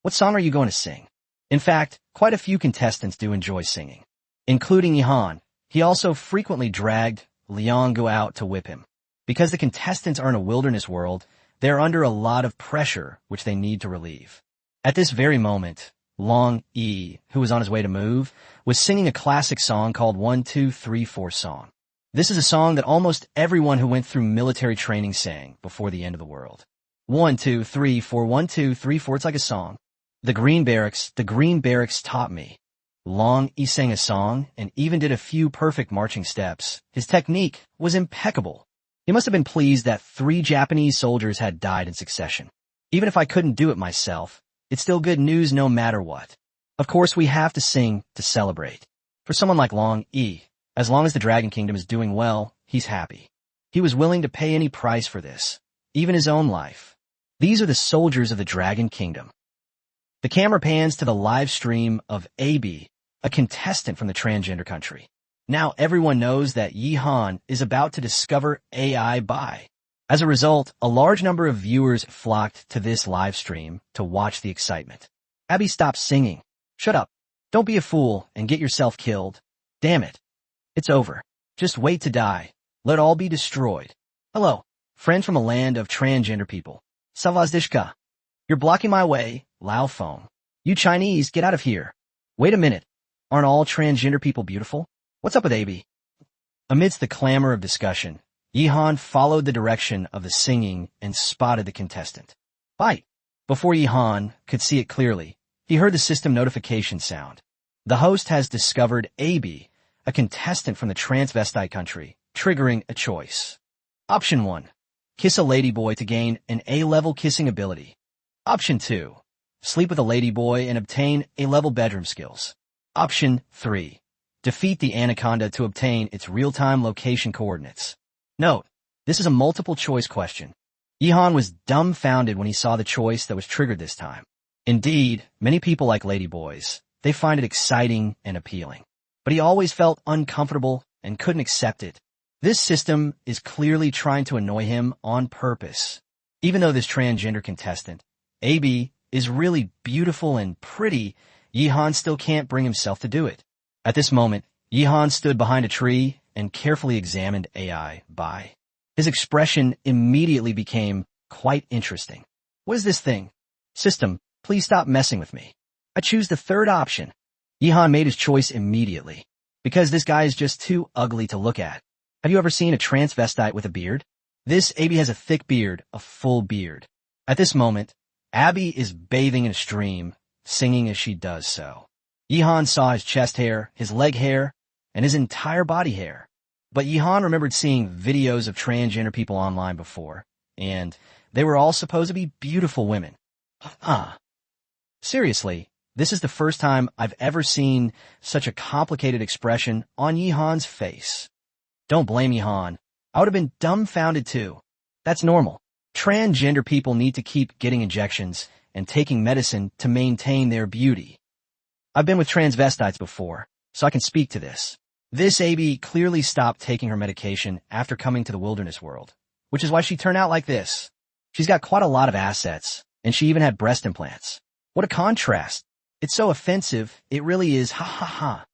What song are you going to sing? In fact, quite a few contestants do enjoy singing, including Yihan. He also frequently dragged Liang-gu out to whip him. Because the contestants are in a wilderness world, they are under a lot of pressure which they need to relieve. At this very moment, Long E, who was on his way to move, was singing a classic song called 1, 2, 3, 4 Song. This is a song that almost everyone who went through military training sang before the end of the world. 1, 2, 3, 4, 1, 2, 3, 4, it's like a song. The Green Barracks taught me. Long E sang a song and even did a few perfect marching steps. His technique was impeccable. He must have been pleased that 3 Japanese soldiers had died in succession. Even if I couldn't do it myself, it's still good news no matter what. Of course, we have to sing to celebrate. For someone like Long E, as long as the Dragon Kingdom is doing well, he's happy. He was willing to pay any price for this, even his own life. These are the soldiers of the Dragon Kingdom. The camera pans to the live stream of AB, a contestant from the transgender country. Now everyone knows that Yihan is about to discover AI by. As a result, a large number of viewers flocked to this live stream to watch the excitement. Abby stopped singing. Shut up. Don't be a fool and get yourself killed. Damn it. It's over. Just wait to die. Let all be destroyed. Hello, friend from a land of transgender people. Savazdishka. You're blocking my way, Lao Phone. You Chinese, get out of here. Wait a minute. Aren't all transgender people beautiful? What's up with AB? Amidst the clamor of discussion, Yihan followed the direction of the singing and spotted the contestant. Fight! Before Yihan could see it clearly, He heard the system notification sound. The host has discovered AB, a contestant from the transvestite country, triggering a choice. Option 1. Kiss a ladyboy to gain an A-level kissing ability. Option 2. Sleep with a ladyboy and obtain A-level bedroom skills. Option 3. Defeat the anaconda to obtain its real-time location coordinates. Note, this is a multiple-choice question. Yihan was dumbfounded when he saw the choice that was triggered this time. Indeed, many people like ladyboys. They find it exciting and appealing. But he always felt uncomfortable and couldn't accept it. This system is clearly trying to annoy him on purpose. Even though this transgender contestant, AB, is really beautiful and pretty, Yihan still can't bring himself to do it. At this moment, Yihan stood behind a tree and carefully examined AI Bai. His expression immediately became quite interesting. What is this thing? System, please stop messing with me. I choose the third option. Yihan made his choice immediately, because this guy is just too ugly to look at. Have you ever seen a transvestite with a beard? This AB has a thick beard, a full beard. At this moment, Abby is bathing in a stream, singing as she does so. Yihan saw his chest hair, his leg hair, and his entire body hair. But Yihan remembered seeing videos of transgender people online before, and they were all supposed to be beautiful women. Seriously, this is the first time I've ever seen such a complicated expression on Yihan's face. Don't blame Yihan. I would have been dumbfounded too. That's normal. Transgender people need to keep getting injections and taking medicine to maintain their beauty. I've been with transvestites before, so I can speak to this. This AB clearly stopped taking her medication after coming to the wilderness world, which is why she turned out like this. She's got quite a lot of assets, and she even had breast implants. What a contrast. It's so offensive, it really is ha ha ha.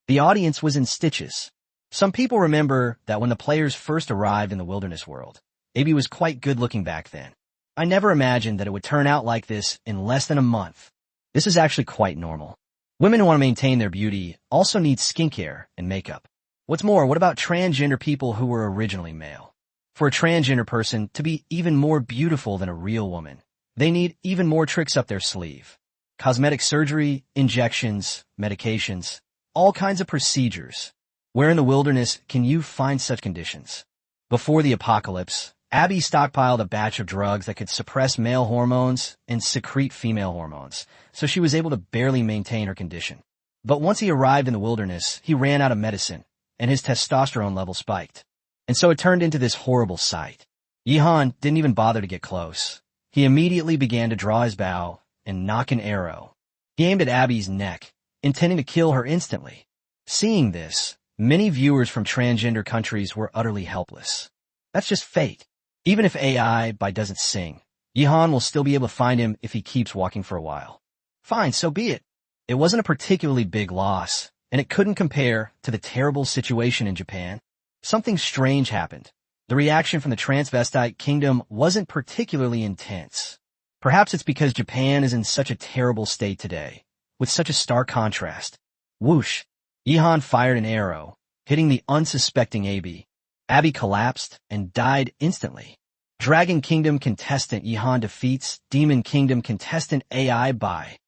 The audience was in stitches. Some people remember that when the players first arrived in the wilderness world, AB was quite good looking back then. I never imagined that it would turn out like this in less than a month. This is actually quite normal. Women who want to maintain their beauty also need skincare and makeup. What's more, what about transgender people who were originally male? For a transgender person to be even more beautiful than a real woman, they need even more tricks up their sleeve. Cosmetic surgery, injections, medications, all kinds of procedures. Where in the wilderness can you find such conditions? Before the apocalypse, Abby stockpiled a batch of drugs that could suppress male hormones and secrete female hormones, so she was able to barely maintain her condition. But once he arrived in the wilderness, he ran out of medicine, and his testosterone level spiked. And so it turned into this horrible sight. Yihan didn't even bother to get close. He immediately began to draw his bow and nock an arrow. He aimed at Abby's neck, intending to kill her instantly. Seeing this, many viewers from transgender countries were utterly helpless. That's just fate. Even if AI Bai doesn't sing, Yihan will still be able to find him if he keeps walking for a while. Fine, so be it. It wasn't a particularly big loss, and it couldn't compare to the terrible situation in Japan. Something strange happened. The reaction from the transvestite kingdom wasn't particularly intense. Perhaps it's because Japan is in such a terrible state today, with such a stark contrast. Whoosh! Yihan fired an arrow, hitting the unsuspecting AB. Abby collapsed and died instantly. Dragon Kingdom contestant Yihan defeats Demon Kingdom contestant AI Bai.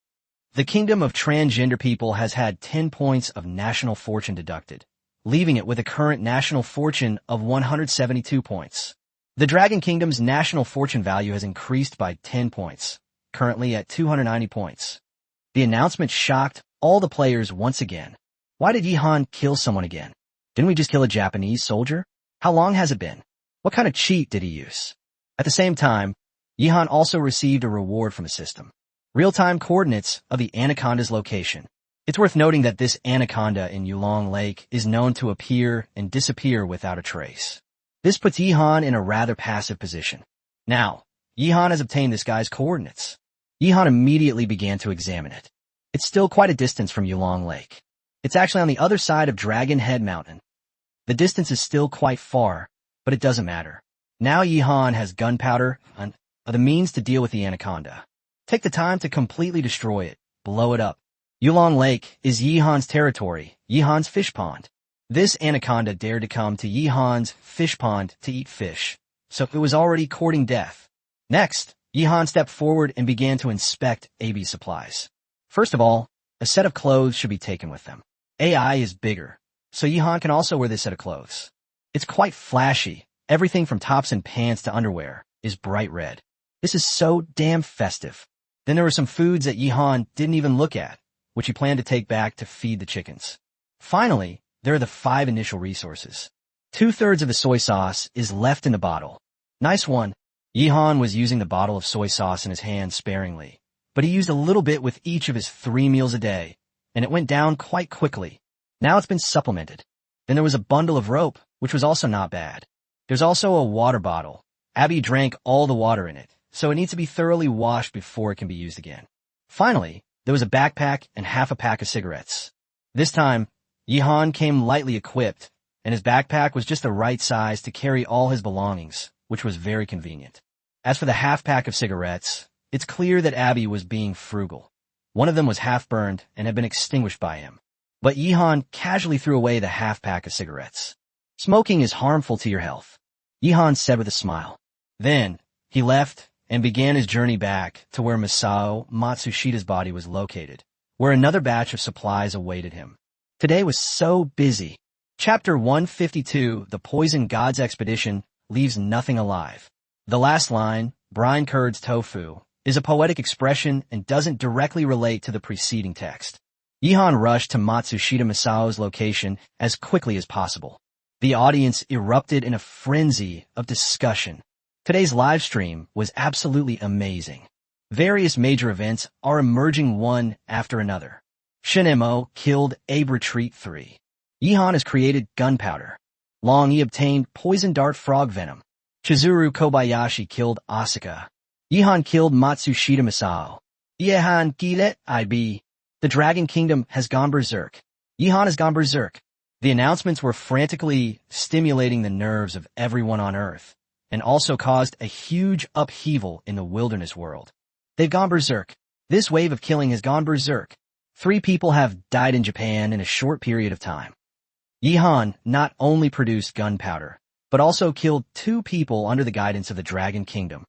The Kingdom of Transgender People has had 10 points of national fortune deducted, leaving it with a current national fortune of 172 points. The Dragon Kingdom's national fortune value has increased by 10 points, currently at 290 points. The announcement shocked all the players once again. Why did Yihan kill someone again? Didn't we just kill a Japanese soldier? How long has it been? What kind of cheat did he use? At the same time, Yihan also received a reward from the system. Real-time coordinates of the anaconda's location. It's worth noting that this anaconda in Yulong Lake is known to appear and disappear without a trace. This puts Yihan in a rather passive position. Now, Yihan has obtained this guy's coordinates. Yihan immediately began to examine it. It's still quite a distance from Yulong Lake. It's actually on the other side of Dragon Head Mountain. The distance is still quite far, but it doesn't matter. Now Yihan has gunpowder and the means to deal with the anaconda. Take the time to completely destroy it, blow it up. Yulong Lake is Yihan's territory, Yihan's fish pond. This anaconda dared to come to Yihan's fish pond to eat fish, so it was already courting death. Next, Yihan stepped forward and began to inspect AB's supplies. First of all, a set of clothes should be taken with them. AI is bigger, so Yihan can also wear this set of clothes. It's quite flashy. Everything from tops and pants to underwear is bright red. This is so damn festive. Then there were some foods that Yihan didn't even look at, which he planned to take back to feed the chickens. Finally, there are the 5 initial resources. 2/3 of the soy sauce is left in the bottle. Nice one. Yihan was using the bottle of soy sauce in his hand sparingly, but he used a little bit with each of his 3 meals a day, and it went down quite quickly. Now it's been supplemented. Then there was a bundle of rope, which was also not bad. There's also a water bottle. Abby drank all the water in it, so it needs to be thoroughly washed before it can be used again. Finally, there was a backpack and half a pack of cigarettes. This time, Yihan came lightly equipped, and his backpack was just the right size to carry all his belongings, which was very convenient. As for the half pack of cigarettes, it's clear that Abby was being frugal. One of them was half burned and had been extinguished by him. But Yihan casually threw away the half pack of cigarettes. Smoking is harmful to your health, Yihan said with a smile. Then, he left and began his journey back to where Masao Matsushita's body was located, where another batch of supplies awaited him. Today was so busy. Chapter 152, The Poison God's Expedition, leaves nothing alive. The last line, brine curds tofu, is a poetic expression and doesn't directly relate to the preceding text. Yihan rushed to Matsushita Masao's location as quickly as possible. The audience erupted in a frenzy of discussion. Today's live stream was absolutely amazing. Various major events are emerging one after another. Shinemo killed Abe Retreat 3. Yihan has created gunpowder. Long Yi obtained poison dart frog venom. Chizuru Kobayashi killed Asuka. Yihan killed Matsushita Masao. Yihan Gilet IB. The Dragon Kingdom has gone berserk. Yihan has gone berserk. The announcements were frantically stimulating the nerves of everyone on Earth, and also caused a huge upheaval in the wilderness world. They've gone berserk. This wave of killing has gone berserk. 3 people have died in Japan in a short period of time. Yihan not only produced gunpowder, but also killed 2 people under the guidance of the Dragon Kingdom.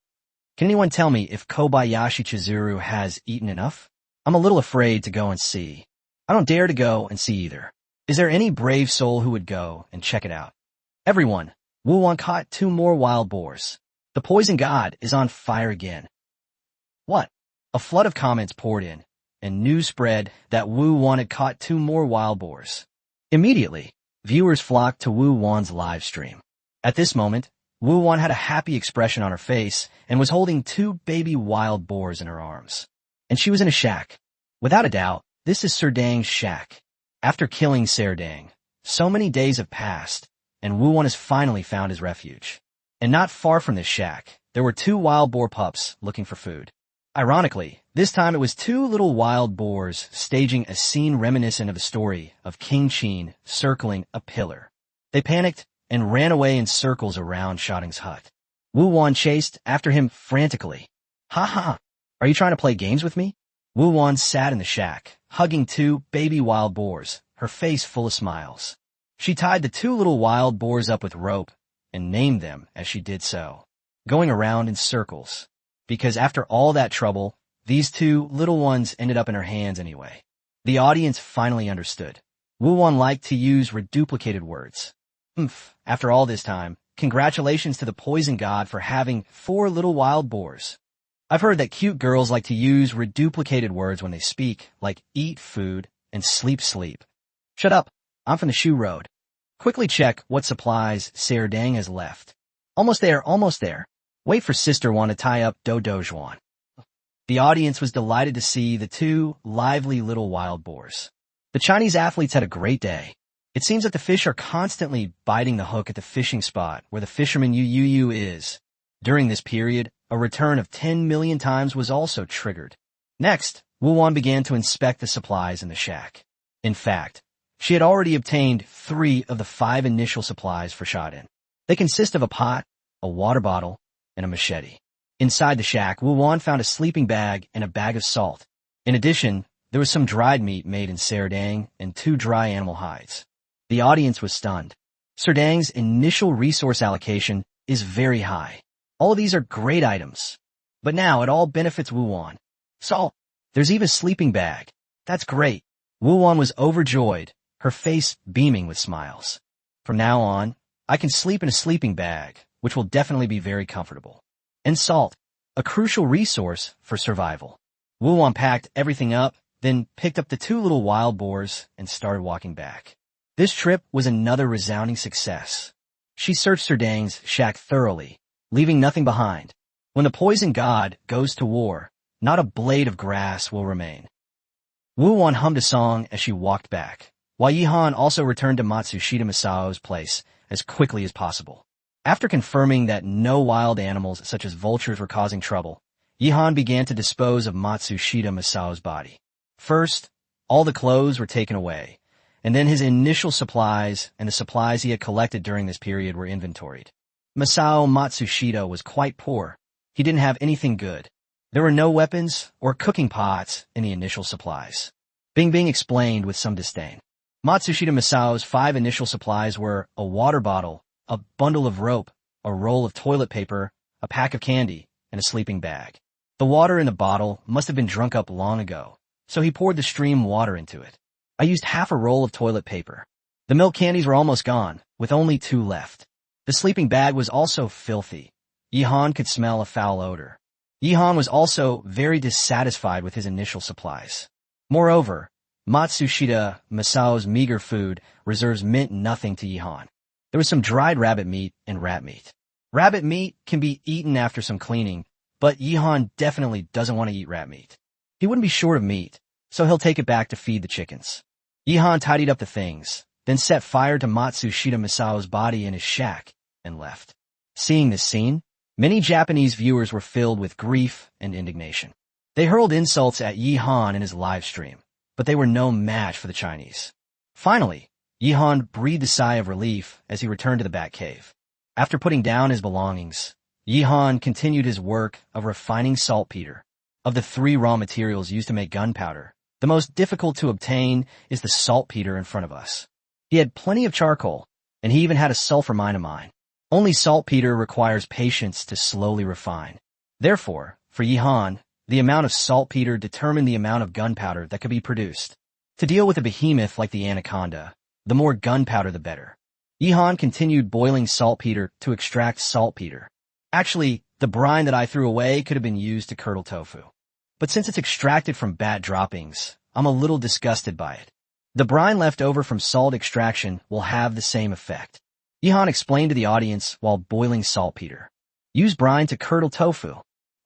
Can anyone tell me if Kobayashi Chizuru has eaten enough? I'm a little afraid to go and see. I don't dare to go and see either. Is there any brave soul who would go and check it out? Everyone, Wu Wan caught 2 more wild boars. The poison god is on fire again. What? A flood of comments poured in, and news spread that Wu Wan had caught 2 more wild boars. Immediately, viewers flocked to Wu Wan's live stream. At this moment, Wu Wan had a happy expression on her face and was holding 2 baby wild boars in her arms. And she was in a shack. Without a doubt, this is Serdang's shack. After killing Serdang, so many days have passed, and Wu Wan has finally found his refuge. And not far from this shack, there were 2 wild boar pups looking for food. Ironically, this time it was 2 little wild boars staging a scene reminiscent of the story of King Qin circling a pillar. They panicked and ran away in circles around Shading's hut. Wu Wan chased after him frantically. Ha ha! Are you trying to play games with me? Wu Wan sat in the shack, hugging 2 baby wild boars, her face full of smiles. She tied the 2 little wild boars up with rope and named them as she did so, going around in circles. Because after all that trouble, these 2 little ones ended up in her hands anyway. The audience finally understood. Wu Wan liked to use reduplicated words. After all this time, congratulations to the poison god for having 4 little wild boars. I've heard that cute girls like to use reduplicated words when they speak, like eat food and sleep. Shut up, I'm from the Shu Road. Quickly check what supplies Serdang has left. Almost there. Wait for Sister Wan to tie up Dojhuan. The audience was delighted to see the 2 lively little wild boars. The Chinese athletes had a great day. It seems that the fish are constantly biting the hook at the fishing spot where the fisherman Yu is. During this period, a return of 10 million times was also triggered. Next, Wu Wan began to inspect the supplies in the shack. In fact, she had already obtained 3 of the 5 initial supplies for Shadin. They consist of a pot, a water bottle, and a machete. Inside the shack, Wu Wan found a sleeping bag and a bag of salt. In addition, there was some dried meat made in Serdang and 2 dry animal hides. The audience was stunned. Serdang's initial resource allocation is very high. All of these are great items. But now it all benefits Wuwan. Salt. There's even a sleeping bag. That's great. Wuwan was overjoyed, her face beaming with smiles. From now on, I can sleep in a sleeping bag, which will definitely be very comfortable. And salt, a crucial resource for survival. Wuwan packed everything up, then picked up the two little wild boars and started walking back. This trip was another resounding success. She searched Serdang's shack thoroughly, leaving nothing behind. When the poison god goes to war, not a blade of grass will remain. Wuwan hummed a song as she walked back, while Yihan also returned to Matsushita Masao's place as quickly as possible. After confirming that no wild animals such as vultures were causing trouble, Yihan began to dispose of Matsushita Masao's body. First, all the clothes were taken away, and then his initial supplies and the supplies he had collected during this period were inventoried. Masao Matsushita was quite poor. He didn't have anything good. There were no weapons or cooking pots in the initial supplies. Bing explained with some disdain. Matsushita Masao's 5 initial supplies were a water bottle, a bundle of rope, a roll of toilet paper, a pack of candy, and a sleeping bag. The water in the bottle must have been drunk up long ago, so he poured the stream water into it. I used half a roll of toilet paper. The milk candies were almost gone, with only 2 left. The sleeping bag was also filthy. Yihan could smell a foul odor. Yihan was also very dissatisfied with his initial supplies. Moreover, Matsushita Masao's meager food reserves meant nothing to Yihan. There was some dried rabbit meat and rat meat. Rabbit meat can be eaten after some cleaning, but Yihan definitely doesn't want to eat rat meat. He wouldn't be short of meat, so he'll take it back to feed the chickens. Yihan tidied up the things, then set fire to Matsushita Masao's body in his shack, and left. Seeing this scene, many Japanese viewers were filled with grief and indignation. They hurled insults at Yihan in his live stream, but they were no match for the Chinese. Finally, Yihan breathed a sigh of relief as he returned to the Bat Cave. After putting down his belongings, Yihan continued his work of refining saltpeter. Of the 3 raw materials used to make gunpowder, the most difficult to obtain is the saltpeter in front of us. He had plenty of charcoal, and he even had a sulfur mine. Only saltpeter requires patience to slowly refine. Therefore, for Yihan, the amount of saltpeter determined the amount of gunpowder that could be produced. To deal with a behemoth like the anaconda, the more gunpowder the better. Yihan continued boiling saltpeter to extract saltpeter. Actually, the brine that I threw away could have been used to curdle tofu. But since it's extracted from bat droppings, I'm a little disgusted by it. The brine left over from salt extraction will have the same effect. Yihan explained to the audience while boiling saltpeter. Use brine to curdle tofu.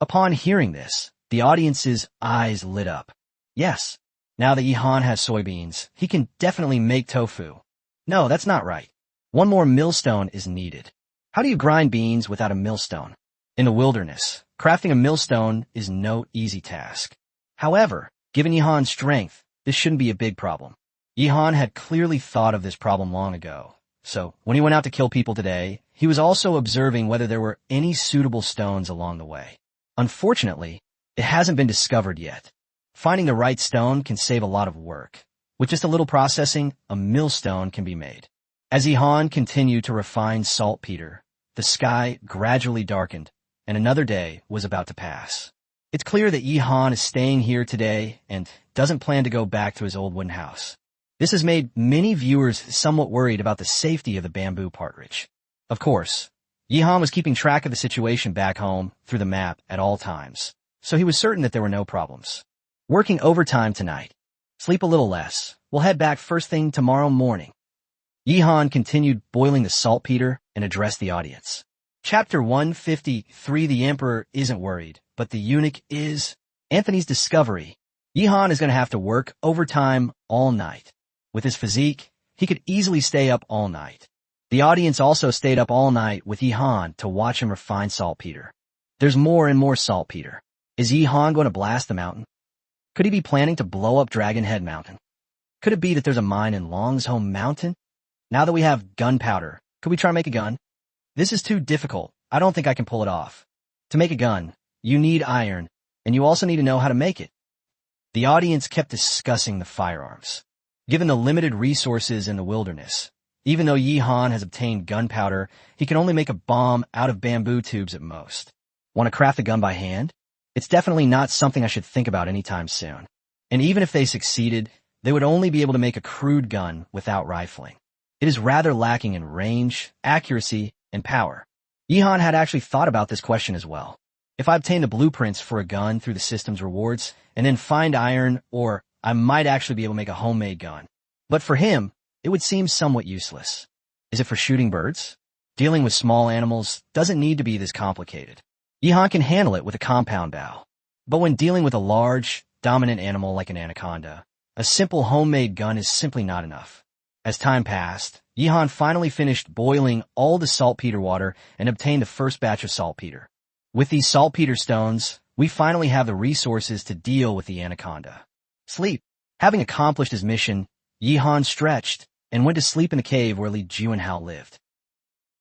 Upon hearing this, the audience's eyes lit up. Yes, now that Yihan has soybeans, he can definitely make tofu. No, that's not right. One more millstone is needed. How do you grind beans without a millstone? In the wilderness, crafting a millstone is no easy task. However, given Yihan's strength, this shouldn't be a big problem. Yihan had clearly thought of this problem long ago. So, when he went out to kill people today, he was also observing whether there were any suitable stones along the way. Unfortunately, it hasn't been discovered yet. Finding the right stone can save a lot of work. With just a little processing, a millstone can be made. As Yihan continued to refine saltpeter, the sky gradually darkened, and another day was about to pass. It's clear that Yihan is staying here today and doesn't plan to go back to his old wooden house. This has made many viewers somewhat worried about the safety of the bamboo partridge. Of course, Yihan was keeping track of the situation back home through the map at all times, so he was certain that there were no problems. Working overtime tonight. Sleep a little less. We'll head back first thing tomorrow morning. Yihan continued boiling the saltpeter and addressed the audience. Chapter 153. The Emperor isn't worried, but the eunuch is. Anthony's discovery. Yihan is going to have to work overtime all night. With his physique, he could easily stay up all night. The audience also stayed up all night with Yihan to watch him refine saltpeter. There's more and more saltpeter. Is Yihan going to blast the mountain? Could he be planning to blow up Dragon Head Mountain? Could it be that there's a mine in Long's home mountain? Now that we have gunpowder, could we try to make a gun? This is too difficult. I don't think I can pull it off. To make a gun, you need iron, and you also need to know how to make it. The audience kept discussing the firearms. Given the limited resources in the wilderness, even though Yihan has obtained gunpowder, he can only make a bomb out of bamboo tubes at most. Want to craft a gun by hand? It's definitely not something I should think about anytime soon. And even if they succeeded, they would only be able to make a crude gun without rifling. It is rather lacking in range, accuracy, and power. Yihan had actually thought about this question as well. If I obtain the blueprints for a gun through the system's rewards, and then find iron, or I might actually be able to make a homemade gun. But for him, it would seem somewhat useless. Is it for shooting birds? Dealing with small animals doesn't need to be this complicated. Yihan can handle it with a compound bow. But when dealing with a large, dominant animal like an anaconda, a simple homemade gun is simply not enough. As time passed, Yihan finally finished boiling all the saltpeter water and obtained the first batch of saltpeter. With these saltpeter stones, we finally have the resources to deal with the anaconda. Sleep. Having accomplished his mission, Yihan stretched and went to sleep in the cave where Li Juanhao lived.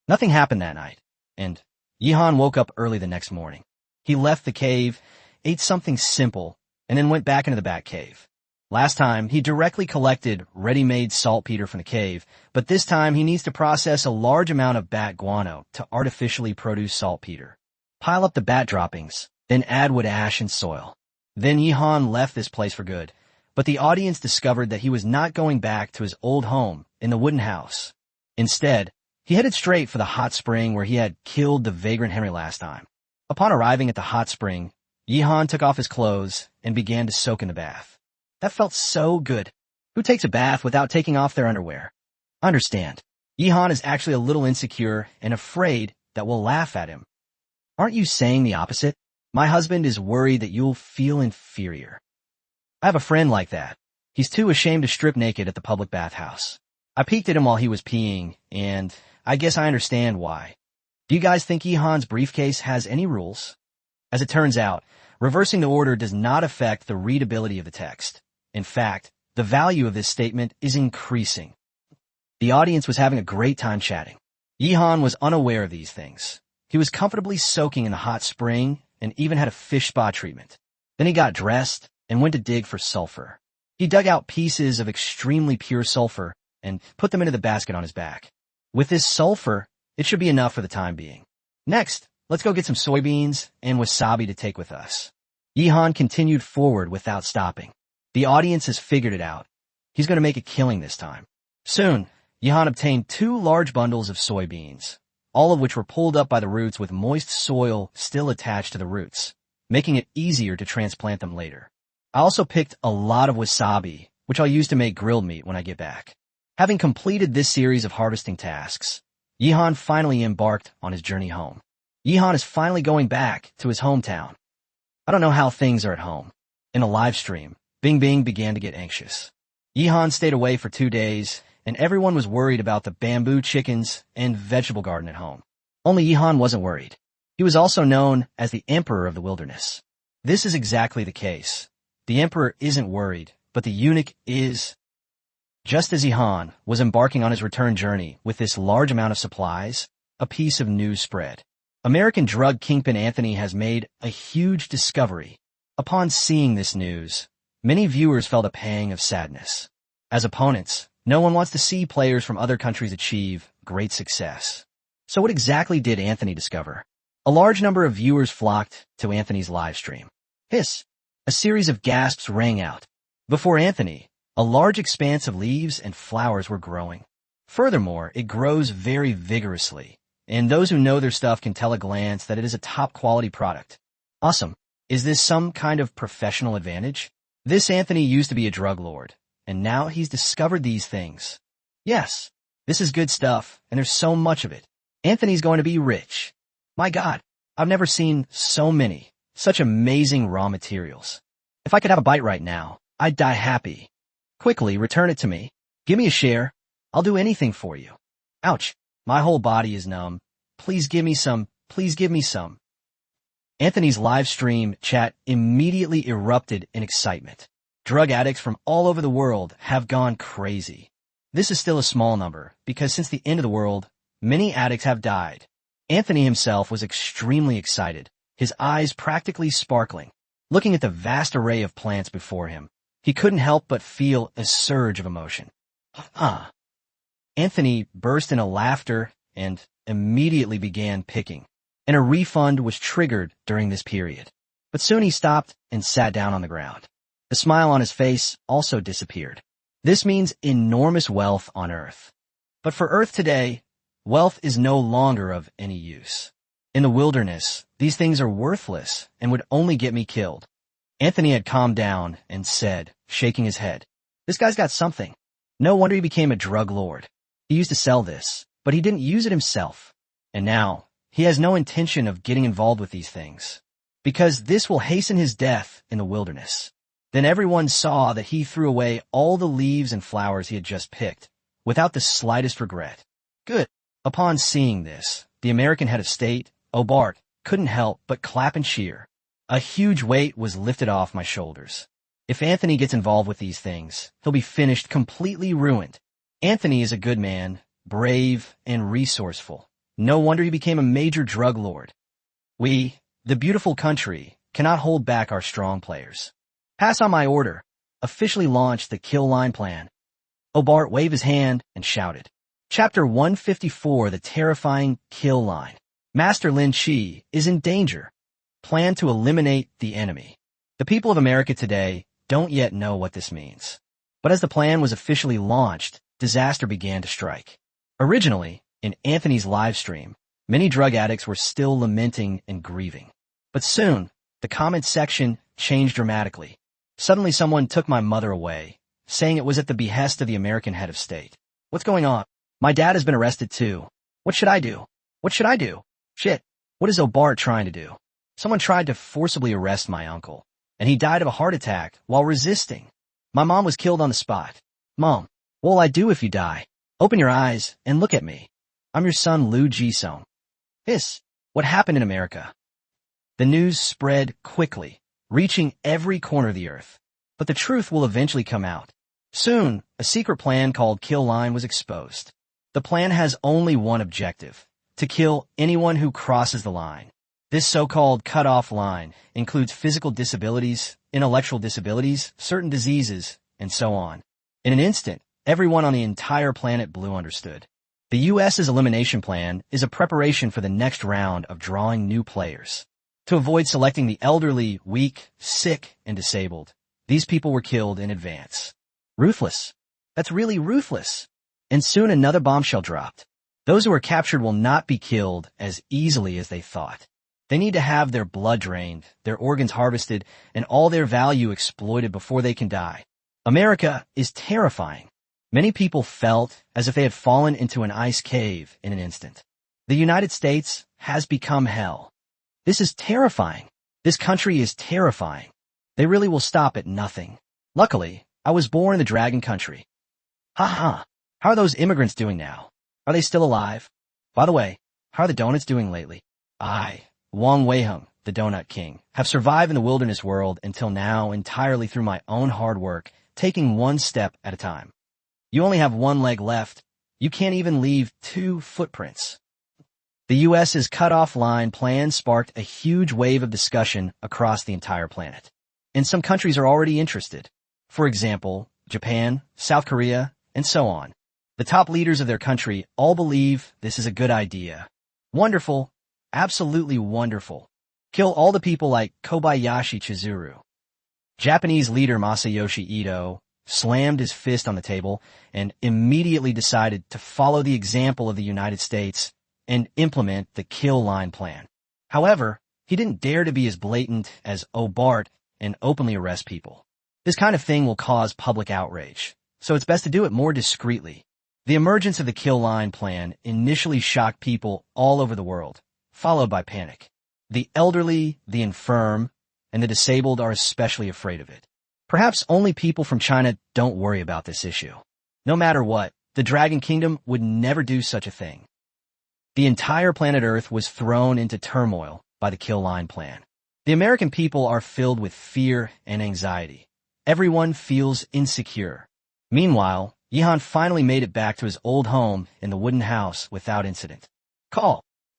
Nothing happened that night, and Yihan woke up early the next morning. He left the cave, ate something simple, and then went back into the back cave. Last time, he directly collected ready-made saltpeter from the cave, but this time he needs to process a large amount of bat guano to artificially produce saltpeter. Pile up the bat droppings, then add wood ash and soil. Then Yihan left this place for good, but the audience discovered that he was not going back to his old home in the wooden house. Instead, he headed straight for the hot spring where he had killed the vagrant Henry last time. Upon arriving at the hot spring, Yihan took off his clothes and began to soak in the bath. That felt so good. Who takes a bath without taking off their underwear? Understand. Yihan is actually a little insecure and afraid that we'll laugh at him. Aren't you saying the opposite? My husband is worried that you'll feel inferior. I have a friend like that. He's too ashamed to strip naked at the public bathhouse. I peeked at him while he was peeing, and I guess I understand why. Do you guys think Yihan's briefcase has any rules? As it turns out, reversing the order does not affect the readability of the text. In fact, the value of this statement is increasing. The audience was having a great time chatting. Yihan was unaware of these things. He was comfortably soaking in the hot spring and even had a fish spa treatment. Then he got dressed and went to dig for sulfur. He dug out pieces of extremely pure sulfur and put them into the basket on his back. With this sulfur, it should be enough for the time being. Next, let's go get some soybeans and wasabi to take with us. Yihan continued forward without stopping. The audience has figured it out. He's going to make a killing this time. Soon, Yihan obtained 2 large bundles of soybeans, all of which were pulled up by the roots with moist soil still attached to the roots, making it easier to transplant them later. I also picked a lot of wasabi, which I'll use to make grilled meat when I get back. Having completed this series of harvesting tasks, Yihan finally embarked on his journey home. Yihan is finally going back to his hometown. I don't know how things are at home. In a live stream, Bing Bing began to get anxious. Yihan stayed away for 2 days, and everyone was worried about the bamboo chickens and vegetable garden at home. Only Yihan wasn't worried. He was also known as the Emperor of the Wilderness. This is exactly the case. The Emperor isn't worried, but the eunuch is. Just as Yihan was embarking on his return journey with this large amount of supplies, a piece of news spread. American drug kingpin Anthony has made a huge discovery. Upon seeing this news, many viewers felt a pang of sadness. As opponents, no one wants to see players from other countries achieve great success. So what exactly did Anthony discover? A large number of viewers flocked to Anthony's live stream. Hiss! A series of gasps rang out. Before Anthony, a large expanse of leaves and flowers were growing. Furthermore, it grows very vigorously, and those who know their stuff can tell at a glance that it is a top-quality product. Awesome. Is this some kind of professional advantage? This Anthony used to be a drug lord, and now he's discovered these things. Yes, this is good stuff, and there's so much of it. Anthony's going to be rich. My God, I've never seen so many, such amazing raw materials. If I could have a bite right now, I'd die happy. Quickly, return it to me. Give me a share. I'll do anything for you. Ouch, my whole body is numb. Please give me some. Please give me some. Anthony's live stream chat immediately erupted in excitement. Drug addicts from all over the world have gone crazy. This is still a small number, because since the end of the world, many addicts have died. Anthony himself was extremely excited, his eyes practically sparkling. Looking at the vast array of plants before him, he couldn't help but feel a surge of emotion. Anthony burst into laughter and immediately began picking, and a refund was triggered during this period. But soon he stopped and sat down on the ground. The smile on his face also disappeared. This means enormous wealth on Earth. But for Earth today, wealth is no longer of any use. In the wilderness, these things are worthless and would only get me killed. Anthony had calmed down and said, shaking his head, "This guy's got something. No wonder he became a drug lord. He used to sell this, but he didn't use it himself. And now, he has no intention of getting involved with these things, because this will hasten his death in the wilderness." Then everyone saw that he threw away all the leaves and flowers he had just picked, without the slightest regret. Good. Upon seeing this, the American head of state, Obart, couldn't help but clap and cheer. A huge weight was lifted off my shoulders. If Anthony gets involved with these things, he'll be finished completely ruined. Anthony is a good man, brave, and resourceful. No wonder he became a major drug lord. We, the beautiful country, cannot hold back our strong players. Pass on my order. Officially launched the kill line plan. Obart waved his hand and shouted. Chapter 154, The Terrifying Kill Line. Master Lin Chi is in danger. Plan to eliminate the enemy. The people of America today don't yet know what this means. But as the plan was officially launched, disaster began to strike. Originally, in Anthony's live stream, many drug addicts were still lamenting and grieving. But soon, the comment section changed dramatically. Suddenly someone took my mother away, saying it was at the behest of the American head of state. What's going on? My dad has been arrested too. What should I do? What should I do? Shit. What is Obart trying to do? Someone tried to forcibly arrest my uncle, and he died of a heart attack while resisting. My mom was killed on the spot. Mom, what will I do if you die? Open your eyes and look at me. I'm your son Liu Jisung. What happened in America? The news spread quickly, reaching every corner of the earth. But the truth will eventually come out. Soon, a secret plan called Kill Line was exposed. The plan has only one objective: to kill anyone who crosses the line. This so-called cutoff line includes physical disabilities, intellectual disabilities, certain diseases, and so on. In an instant, everyone on the entire planet Blue understood. The U.S.'s elimination plan is a preparation for the next round of drawing new players. To avoid selecting the elderly, weak, sick, and disabled, these people were killed in advance. Ruthless. That's really ruthless. And soon another bombshell dropped. Those who were captured will not be killed as easily as they thought. They need to have their blood drained, their organs harvested, and all their value exploited before they can die. America is terrifying. Many people felt as if they had fallen into an ice cave in an instant. The United States has become hell. This is terrifying. This country is terrifying. They really will stop at nothing. Luckily, I was born in the Dragon Country. Ha. How are those immigrants doing now? Are they still alive? By the way, how are the donuts doing lately? I, Wang Weiheng, the Donut King, have survived in the wilderness world until now entirely through my own hard work, taking one step at a time. You only have one leg left. You can't even leave 2 footprints. The U.S.'s cutoff line plan sparked a huge wave of discussion across the entire planet. And some countries are already interested. For example, Japan, South Korea, and so on. The top leaders of their country all believe this is a good idea. Wonderful. Absolutely wonderful. Kill all the people like Kobayashi Chizuru. Japanese leader Masayoshi Ito slammed his fist on the table and immediately decided to follow the example of the United States and implement the kill line plan. However, he didn't dare to be as blatant as Obart and openly arrest people. This kind of thing will cause public outrage, so it's best to do it more discreetly. The emergence of the kill line plan initially shocked people all over the world, followed by panic. The elderly, the infirm, and the disabled are especially afraid of it. Perhaps only people from China don't worry about this issue. No matter what, the Dragon Kingdom would never do such a thing. The entire planet Earth was thrown into turmoil by the kill line plan. The American people are filled with fear and anxiety. Everyone feels insecure. Meanwhile, Yihan finally made it back to his old home in the wooden house without incident.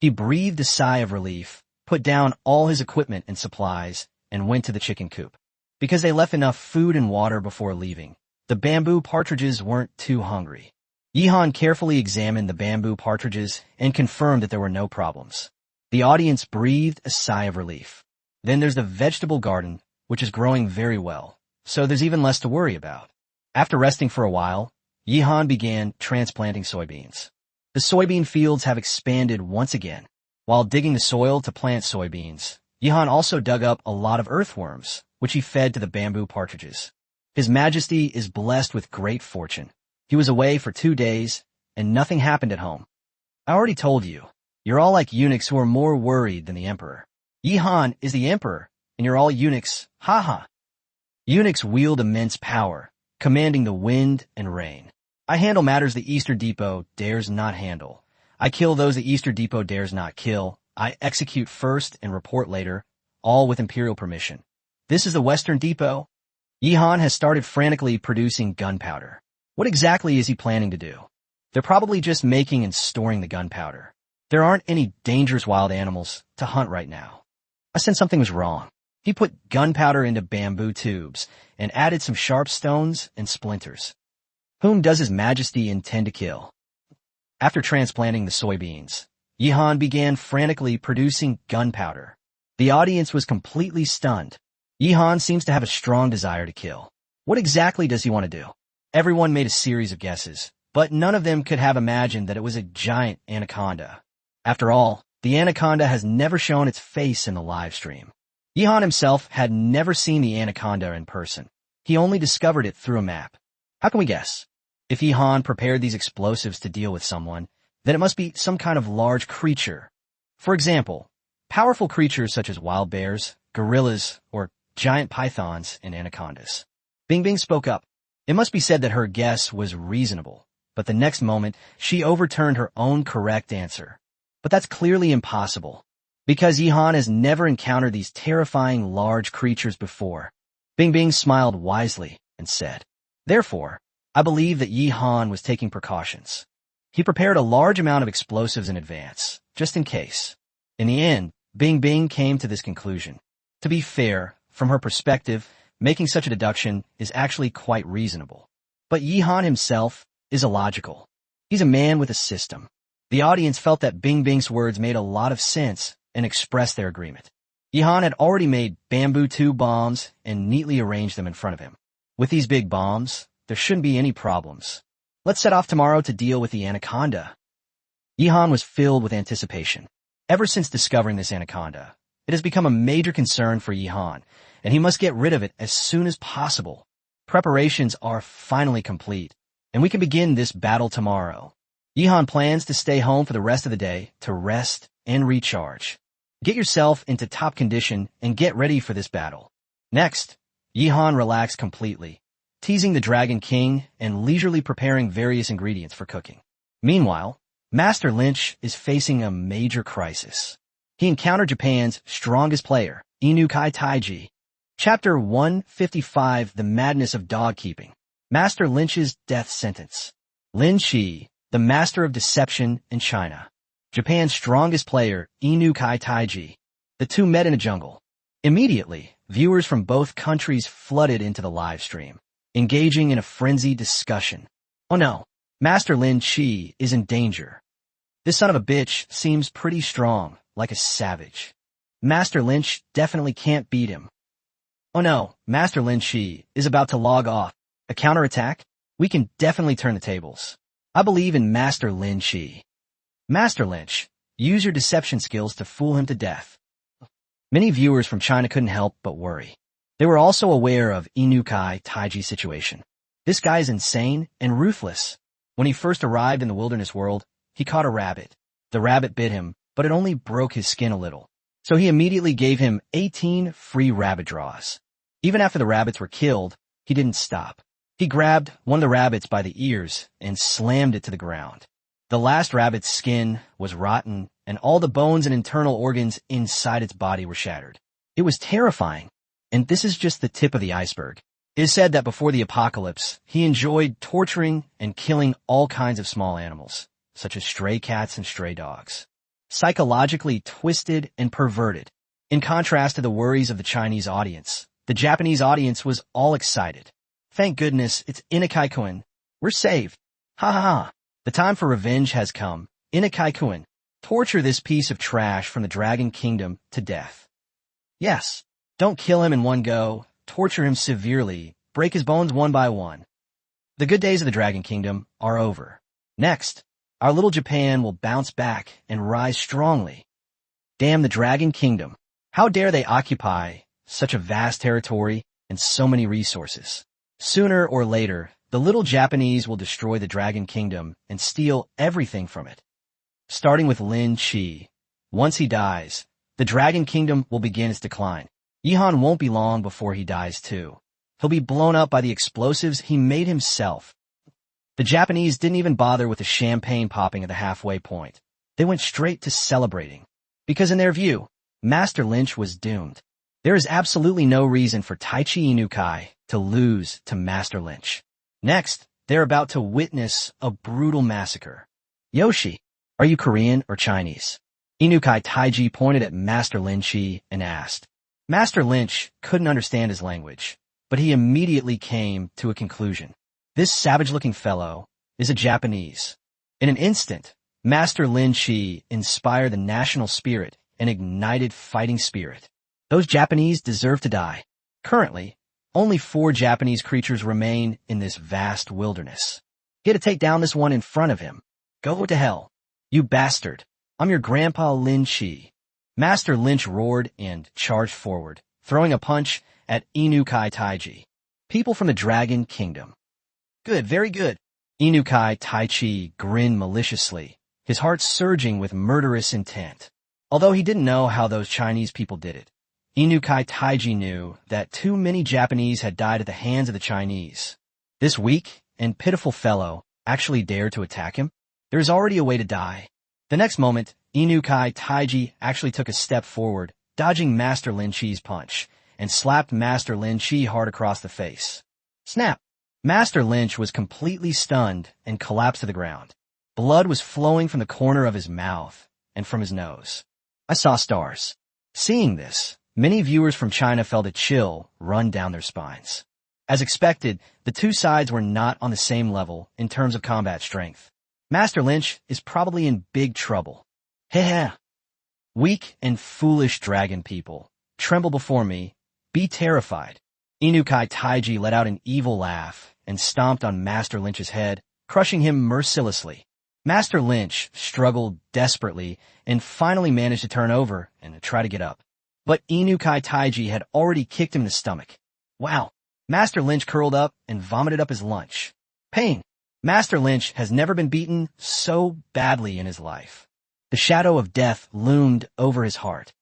He breathed a sigh of relief, put down all his equipment and supplies, and went to the chicken coop. Because they left enough food and water before leaving, the bamboo partridges weren't too hungry. Yihan carefully examined the bamboo partridges and confirmed that there were no problems. The audience breathed a sigh of relief. Then there's the vegetable garden, which is growing very well, so there's even less to worry about. After resting for a while, Yihan began transplanting soybeans. The soybean fields have expanded once again. While digging the soil to plant soybeans, Yihan also dug up a lot of earthworms, which he fed to the bamboo partridges. His Majesty is blessed with great fortune. He was away for 2 days, and nothing happened at home. I already told you, you're all like eunuchs who are more worried than the emperor. Yihan is the emperor, and you're all eunuchs, haha. Eunuchs wield immense power, commanding the wind and rain. I handle matters the Eastern Depot dares not handle. I kill those the Eastern Depot dares not kill. I execute first and report later, all with imperial permission. This is the Western Depot. Yihan has started frantically producing gunpowder. What exactly is he planning to do? They're probably just making and storing the gunpowder. There aren't any dangerous wild animals to hunt right now. I sensed something was wrong. He put gunpowder into bamboo tubes and added some sharp stones and splinters. Whom does His Majesty intend to kill? After transplanting the soybeans, Yihan began frantically producing gunpowder. The audience was completely stunned. Yihan seems to have a strong desire to kill. What exactly does he want to do? Everyone made a series of guesses, but none of them could have imagined that it was a giant anaconda. After all, the anaconda has never shown its face in the live stream. Yihan himself had never seen the anaconda in person. He only discovered it through a map. How can we guess? If Yihan prepared these explosives to deal with someone, then it must be some kind of large creature. For example, powerful creatures such as wild bears, gorillas, or giant pythons and anacondas. Bing Bing spoke up. It must be said that her guess was reasonable, but the next moment she overturned her own correct answer. But that's clearly impossible, because Yihan has never encountered these terrifying large creatures before. Bing Bing smiled wisely and said, "Therefore, I believe that Yihan was taking precautions. He prepared a large amount of explosives in advance, just in case." In the end, Bing Bing came to this conclusion. To be fair, from her perspective, making such a deduction is actually quite reasonable. But Yihan himself is illogical. He's a man with a system. The audience felt that Bing Bing's words made a lot of sense and expressed their agreement. Yihan had already made bamboo tube bombs and neatly arranged them in front of him. With these big bombs, there shouldn't be any problems. Let's set off tomorrow to deal with the anaconda. Yihan was filled with anticipation. Ever since discovering this anaconda, it has become a major concern for Yihan, and he must get rid of it as soon as possible. Preparations are finally complete, and we can begin this battle tomorrow. Yihan plans to stay home for the rest of the day to rest and recharge. Get yourself into top condition and get ready for this battle. Next, Yihan relaxed completely, teasing the Dragon King and leisurely preparing various ingredients for cooking. Meanwhile, Master Lynch is facing a major crisis. He encountered Japan's strongest player, Inukai Taiji. Chapter 155, The Madness of Dog Keeping. Master Lynch's death sentence. Lin Shi, the master of deception in China. Japan's strongest player, Inukai Taiji. The two met in a jungle. Immediately, viewers from both countries flooded into the live stream, engaging in a frenzied discussion. Oh no, Master Lin Shi is in danger. This son of a bitch seems pretty strong, like a savage. Master Lynch definitely can't beat him. Oh no, Master Lin Shi is about to log off. A counterattack? We can definitely turn the tables. I believe in Master Lin Shi. Master Lynch, use your deception skills to fool him to death. Many viewers from China couldn't help but worry. They were also aware of Inukai Taiji's situation. This guy is insane and ruthless. When he first arrived in the wilderness world, he caught a rabbit. The rabbit bit him, but it only broke his skin a little. So he immediately gave him 18 free rabbit draws. Even after the rabbits were killed, he didn't stop. He grabbed one of the rabbits by the ears and slammed it to the ground. The last rabbit's skin was rotten, and all the bones and internal organs inside its body were shattered. It was terrifying, and this is just the tip of the iceberg. It is said that before the apocalypse, he enjoyed torturing and killing all kinds of small animals, such as stray cats and stray dogs. Psychologically twisted and perverted. In contrast to the worries of the Chinese audience, the Japanese audience was all excited. Thank goodness it's Inukai-kun. We're saved. Ha ha ha. The time for revenge has come. Inukai-kun. Torture this piece of trash from the Dragon Kingdom to death. Yes. Don't kill him in one go, torture him severely, break his bones one by one. The good days of the Dragon Kingdom are over. Next, our little Japan will bounce back and rise strongly. Damn the Dragon Kingdom. How dare they occupy such a vast territory and so many resources? Sooner or later, the little Japanese will destroy the Dragon Kingdom and steal everything from it. Starting with Lin Chi. Once he dies, the Dragon Kingdom will begin its decline. Yihan won't be long before he dies too. He'll be blown up by the explosives he made himself. The Japanese didn't even bother with the champagne popping at the halfway point. They went straight to celebrating. Because in their view, Master Lynch was doomed. There is absolutely no reason for Taichi Inukai to lose to Master Lynch. Next, they're about to witness a brutal massacre. Yoshi, are you Korean or Chinese? Inukai Taiji pointed at Master Lynch and asked. Master Lynch couldn't understand his language, but he immediately came to a conclusion. This savage-looking fellow is a Japanese. In an instant, Master Lynch inspired the national spirit and ignited fighting spirit. Those Japanese deserve to die. Currently, only 4 Japanese creatures remain in this vast wilderness. Get to take down this one in front of him. Go to hell. You bastard. I'm your grandpa Lynch. Master Lynch roared and charged forward, throwing a punch at Inukai Taiji. People from the Dragon Kingdom. Good, very good. Inukai Taiji grinned maliciously, his heart surging with murderous intent. Although he didn't know how those Chinese people did it, Inukai Taiji knew that too many Japanese had died at the hands of the Chinese. This weak and pitiful fellow actually dared to attack him? There is already a way to die. The next moment, Inukai Taiji actually took a step forward, dodging Master Lynch's punch, and slapped Master Lynch hard across the face. Snap! Master Lynch was completely stunned and collapsed to the ground. Blood was flowing from the corner of his mouth and from his nose. I saw stars. Seeing this, many viewers from China felt a chill run down their spines. As expected, the two sides were not on the same level in terms of combat strength. Master Lynch is probably in big trouble. Heh. Weak and foolish dragon people, tremble before me, be terrified. Inukai Taiji let out an evil laugh and stomped on Master Lynch's head, crushing him mercilessly. Master Lynch struggled desperately and finally managed to turn over and try to get up. But Inukai Taiji had already kicked him in the stomach. Wow. Master Lynch curled up and vomited up his lunch. Pain. Master Lynch has never been beaten so badly in his life. The shadow of death loomed over his heart.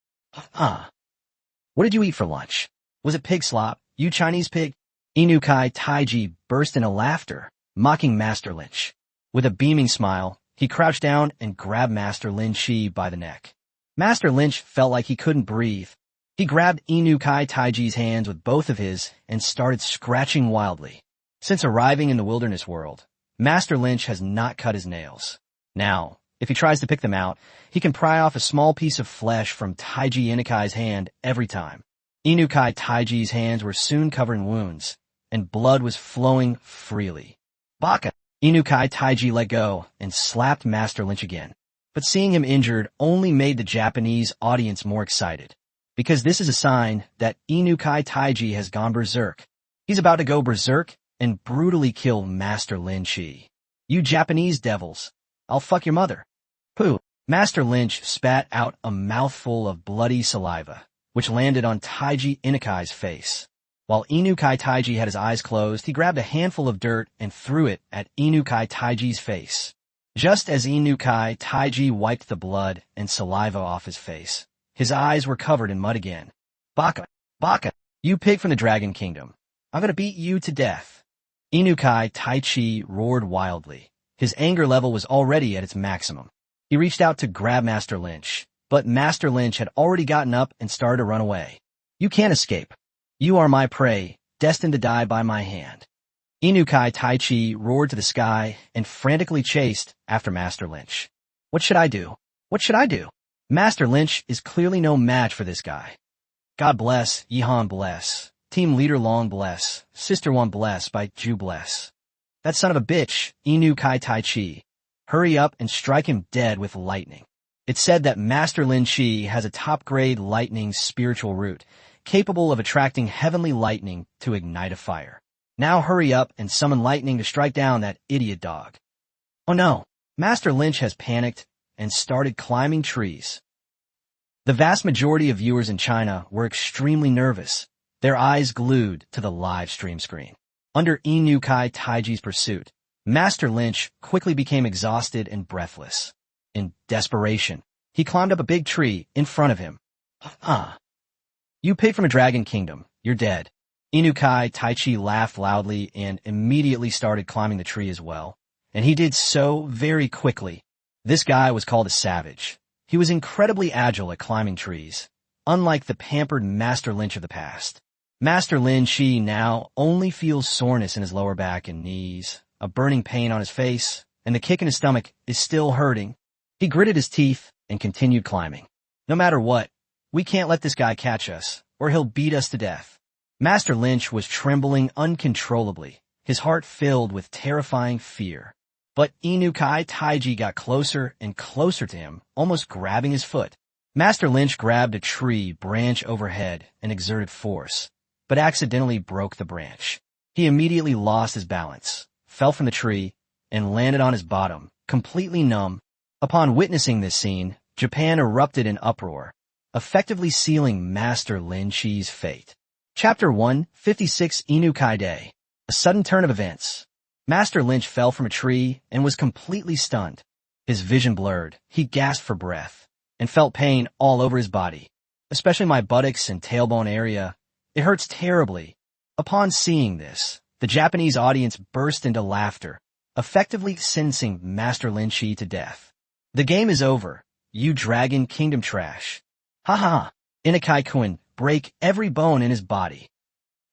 What did you eat for lunch? Was it pig slop, you Chinese pig? Inukai Taiji burst into laughter, mocking Master Lynch. With a beaming smile, he crouched down and grabbed Master Lynch by the neck. Master Lynch felt like he couldn't breathe. He grabbed Inukai Taiji's hands with both of his and started scratching wildly. Since arriving in the wilderness world, Master Lynch has not cut his nails. Now, if he tries to pick them out, he can pry off a small piece of flesh from Taiji Inukai's hand every time. Inukai Taiji's hands were soon covered in wounds, and blood was flowing freely. Baka! Inukai Taiji let go and slapped Master Lynch again. But seeing him injured only made the Japanese audience more excited. Because this is a sign that Inukai Taiji has gone berserk. He's about to go berserk and brutally kill Master Lynch. You Japanese devils. I'll fuck your mother. Pooh. Master Lynch spat out a mouthful of bloody saliva, which landed on Taiji Inukai's face. While Inukai Taiji had his eyes closed, he grabbed a handful of dirt and threw it at Inukai Taiji's face. Just as Inukai Taiji wiped the blood and saliva off his face, his eyes were covered in mud again. Baka! Baka! You pig from the Dragon Kingdom. I'm gonna beat you to death. Inukai Taiji roared wildly. His anger level was already at its maximum. He reached out to grab Master Lynch, but Master Lynch had already gotten up and started to run away. You can't escape. You are my prey, destined to die by my hand. Inukai Taiji roared to the sky and frantically chased after Master Lynch. What should I do? What should I do? Master Lynch is clearly no match for this guy. God bless, Yihan bless, Team Leader Long bless, Sister One bless, by Ju bless. That son of a bitch, Inukai Taiji. Hurry up and strike him dead with lightning. It's said that Master Lin Chi has a top-grade lightning spiritual root, capable of attracting heavenly lightning to ignite a fire. Now hurry up and summon lightning to strike down that idiot dog. Oh no, Master Lynch has panicked and started climbing trees. The vast majority of viewers in China were extremely nervous, their eyes glued to the live stream screen. Under Inukai Taiji's pursuit, Master Lynch quickly became exhausted and breathless. In desperation, he climbed up a big tree in front of him. You pig from a dragon kingdom, you're dead. Inukai Taichi laughed loudly and immediately started climbing the tree as well. And he did so very quickly. This guy was called a savage. He was incredibly agile at climbing trees, unlike the pampered Master Lynch of the past. Master Lin Chi now only feels soreness in his lower back and knees, a burning pain on his face, and the kick in his stomach is still hurting. He gritted his teeth and continued climbing. No matter what, we can't let this guy catch us, or he'll beat us to death. Master Lynch was trembling uncontrollably, his heart filled with terrifying fear. But Inukai Taiji got closer and closer to him, almost grabbing his foot. Master Lynch grabbed a tree branch overhead and exerted force, but accidentally broke the branch. He immediately lost his balance, fell from the tree, and landed on his bottom, completely numb. Upon witnessing this scene, Japan erupted in uproar, effectively sealing Master Lin Chi's fate. Chapter 156 Inukai Day. A sudden turn of events. Master Lynch fell from a tree and was completely stunned. His vision blurred, he gasped for breath, and felt pain all over his body, especially my buttocks and tailbone area. It hurts terribly. Upon seeing this, the Japanese audience burst into laughter, effectively sentencing Master Lin Chi to death. The game is over, you Dragon Kingdom trash. Ha ha. Inikai-kun, break every bone in his body.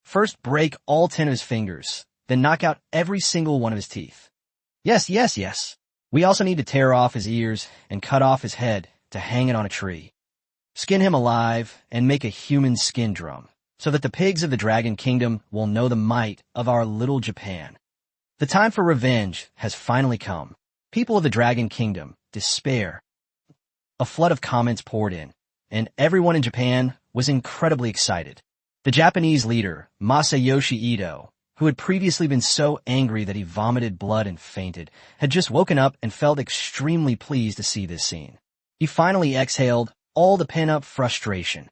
First break all 10 of his fingers, then knock out every single one of his teeth. Yes. We also need to tear off his ears and cut off his head to hang it on a tree. Skin him alive and make a human skin drum, so that the pigs of the Dragon Kingdom will know the might of our little Japan. The time for revenge has finally come. People of the Dragon Kingdom, despair. A flood of comments poured in, and everyone in Japan was incredibly excited. The Japanese leader, Masayoshi Ito, who had previously been so angry that he vomited blood and fainted, had just woken up and felt extremely pleased to see this scene. He finally exhaled all the pent-up frustration.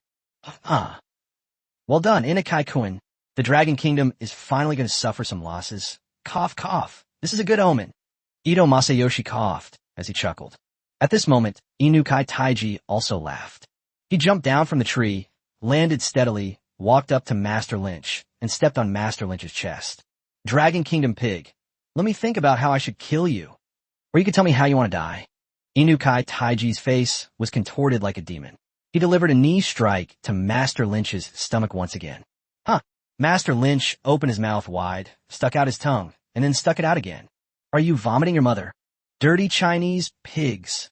Well done, Inikai-kun. The Dragon Kingdom is finally going to suffer some losses. Cough, cough. This is a good omen. Ito Masayoshi coughed as he chuckled. At this moment, Inukai Taiji also laughed. He jumped down from the tree, landed steadily, walked up to Master Lynch, and stepped on Master Lynch's chest. Dragon Kingdom pig, let me think about how I should kill you. Or you can tell me how you want to die. Inukai Taiji's face was contorted like a demon. He delivered a knee strike to Master Lynch's stomach once again. Master Lynch opened his mouth wide, stuck out his tongue, and then stuck it out again. Are you vomiting your mother? Dirty Chinese pigs.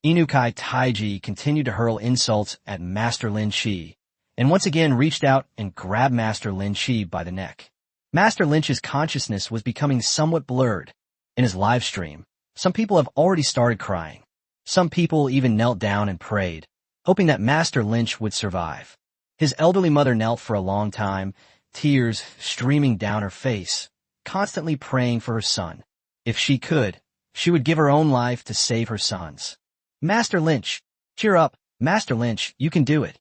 Inukai Taiji continued to hurl insults at Master Lin Chi, and once again reached out and grabbed Master Lin Chi by the neck. Master Lynch's consciousness was becoming somewhat blurred. In his live stream, some people have already started crying. Some people even knelt down and prayed, hoping that Master Lynch would survive. His elderly mother knelt for a long time, tears streaming down her face, constantly praying for her son. If she could, she would give her own life to save her son's. Master Lynch, cheer up. Master Lynch, you can do it.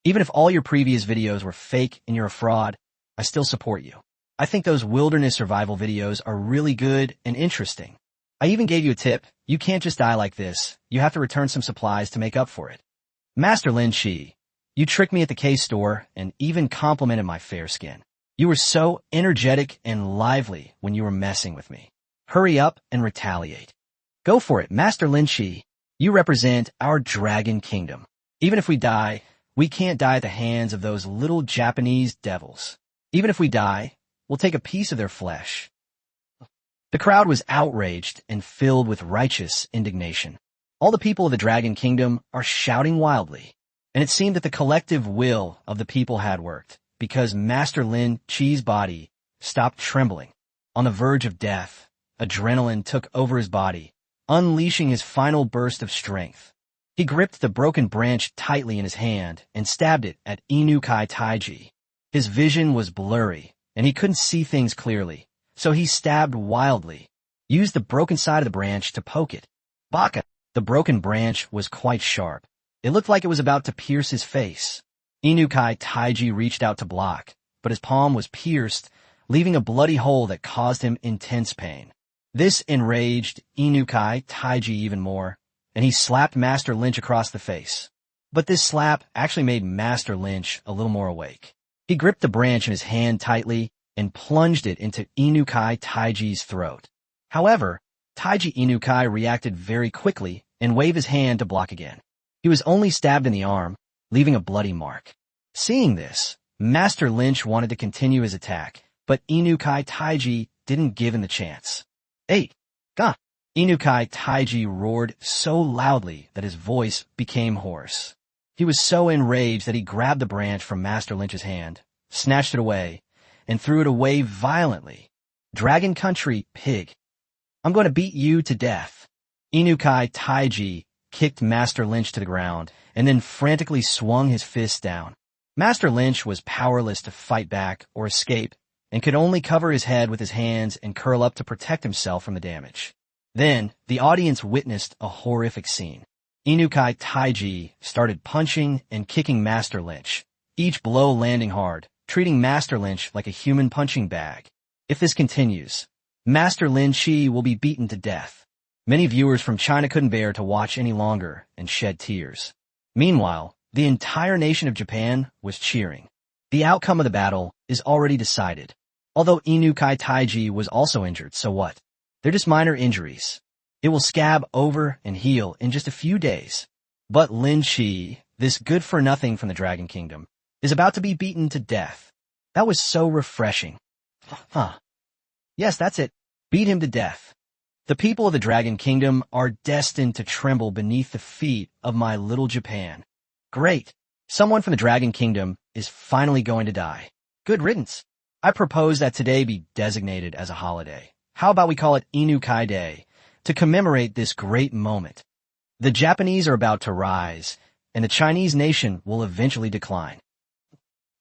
Even if all your previous videos were fake and you're a fraud, I still support you. I think those wilderness survival videos are really good and interesting. I even gave you a tip. You can't just die like this. You have to return some supplies to make up for it. Master Lin Chi, you tricked me at the case store and even complimented my fair skin. You were so energetic and lively when you were messing with me. Hurry up and retaliate. Go for it, Master Lin Chi. You represent our Dragon Kingdom. Even if we die, we can't die at the hands of those little Japanese devils. Even if we die, we'll take a piece of their flesh. The crowd was outraged and filled with righteous indignation. All the people of the Dragon Kingdom are shouting wildly, and it seemed that the collective will of the people had worked, because Master Lin Chi's body stopped trembling. On the verge of death, adrenaline took over his body, unleashing his final burst of strength. He gripped the broken branch tightly in his hand and stabbed it at Inukai Taiji. His vision was blurry, and he couldn't see things clearly, so he stabbed wildly, used the broken side of the branch to poke it. Baka! The broken branch was quite sharp. It looked like it was about to pierce his face. Inukai Taiji reached out to block, but his palm was pierced, leaving a bloody hole that caused him intense pain. This enraged Inukai Taiji even more, and he slapped Master Lynch across the face. But this slap actually made Master Lynch a little more awake. He gripped the branch in his hand tightly and plunged it into Inukai Taiji's throat. However, Taiji Inukai reacted very quickly and waved his hand to block again. He was only stabbed in the arm, leaving a bloody mark. Seeing this, Master Lynch wanted to continue his attack, but Inukai Taiji didn't give him the chance. "Hey, ga!" Inukai Taiji roared so loudly that his voice became hoarse. He was so enraged that he grabbed the branch from Master Lynch's hand, snatched it away, and threw it away violently. "Dragon Country, pig. I'm going to beat you to death." Inukai Taiji kicked Master Lynch to the ground and then frantically swung his fists down. Master Lynch was powerless to fight back or escape and could only cover his head with his hands and curl up to protect himself from the damage. Then, the audience witnessed a horrific scene. Inukai Taiji started punching and kicking Master Lynch, each blow landing hard, treating Master Lynch like a human punching bag. If this continues, Master Lynch will be beaten to death. Many viewers from China couldn't bear to watch any longer and shed tears. Meanwhile, the entire nation of Japan was cheering. The outcome of the battle is already decided. Although Inukai Taiji was also injured, so what? They're just minor injuries. It will scab over and heal in just a few days. But Lin Shi, this good-for-nothing from the Dragon Kingdom, is about to be beaten to death. That was so refreshing. Huh. Yes, that's it. Beat him to death. The people of the Dragon Kingdom are destined to tremble beneath the feet of my little Japan. Great. Someone from the Dragon Kingdom is finally going to die. Good riddance. I propose that today be designated as a holiday. How about we call it Inukai Day, to commemorate this great moment? The Japanese are about to rise, and the Chinese nation will eventually decline.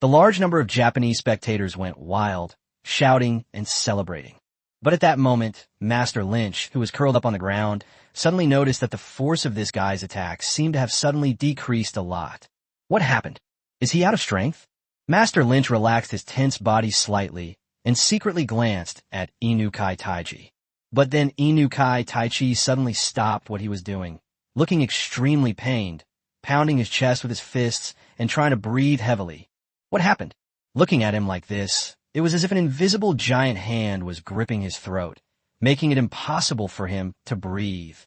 The large number of Japanese spectators went wild, shouting and celebrating. But at that moment, Master Lynch, who was curled up on the ground, suddenly noticed that the force of this guy's attack seemed to have suddenly decreased a lot. What happened? Is he out of strength? Master Lynch relaxed his tense body slightly and secretly glanced at Inukai Taiji. But then Inukai Taiji suddenly stopped what he was doing, looking extremely pained, pounding his chest with his fists and trying to breathe heavily. What happened? Looking at him like this, it was as if an invisible giant hand was gripping his throat, making it impossible for him to breathe.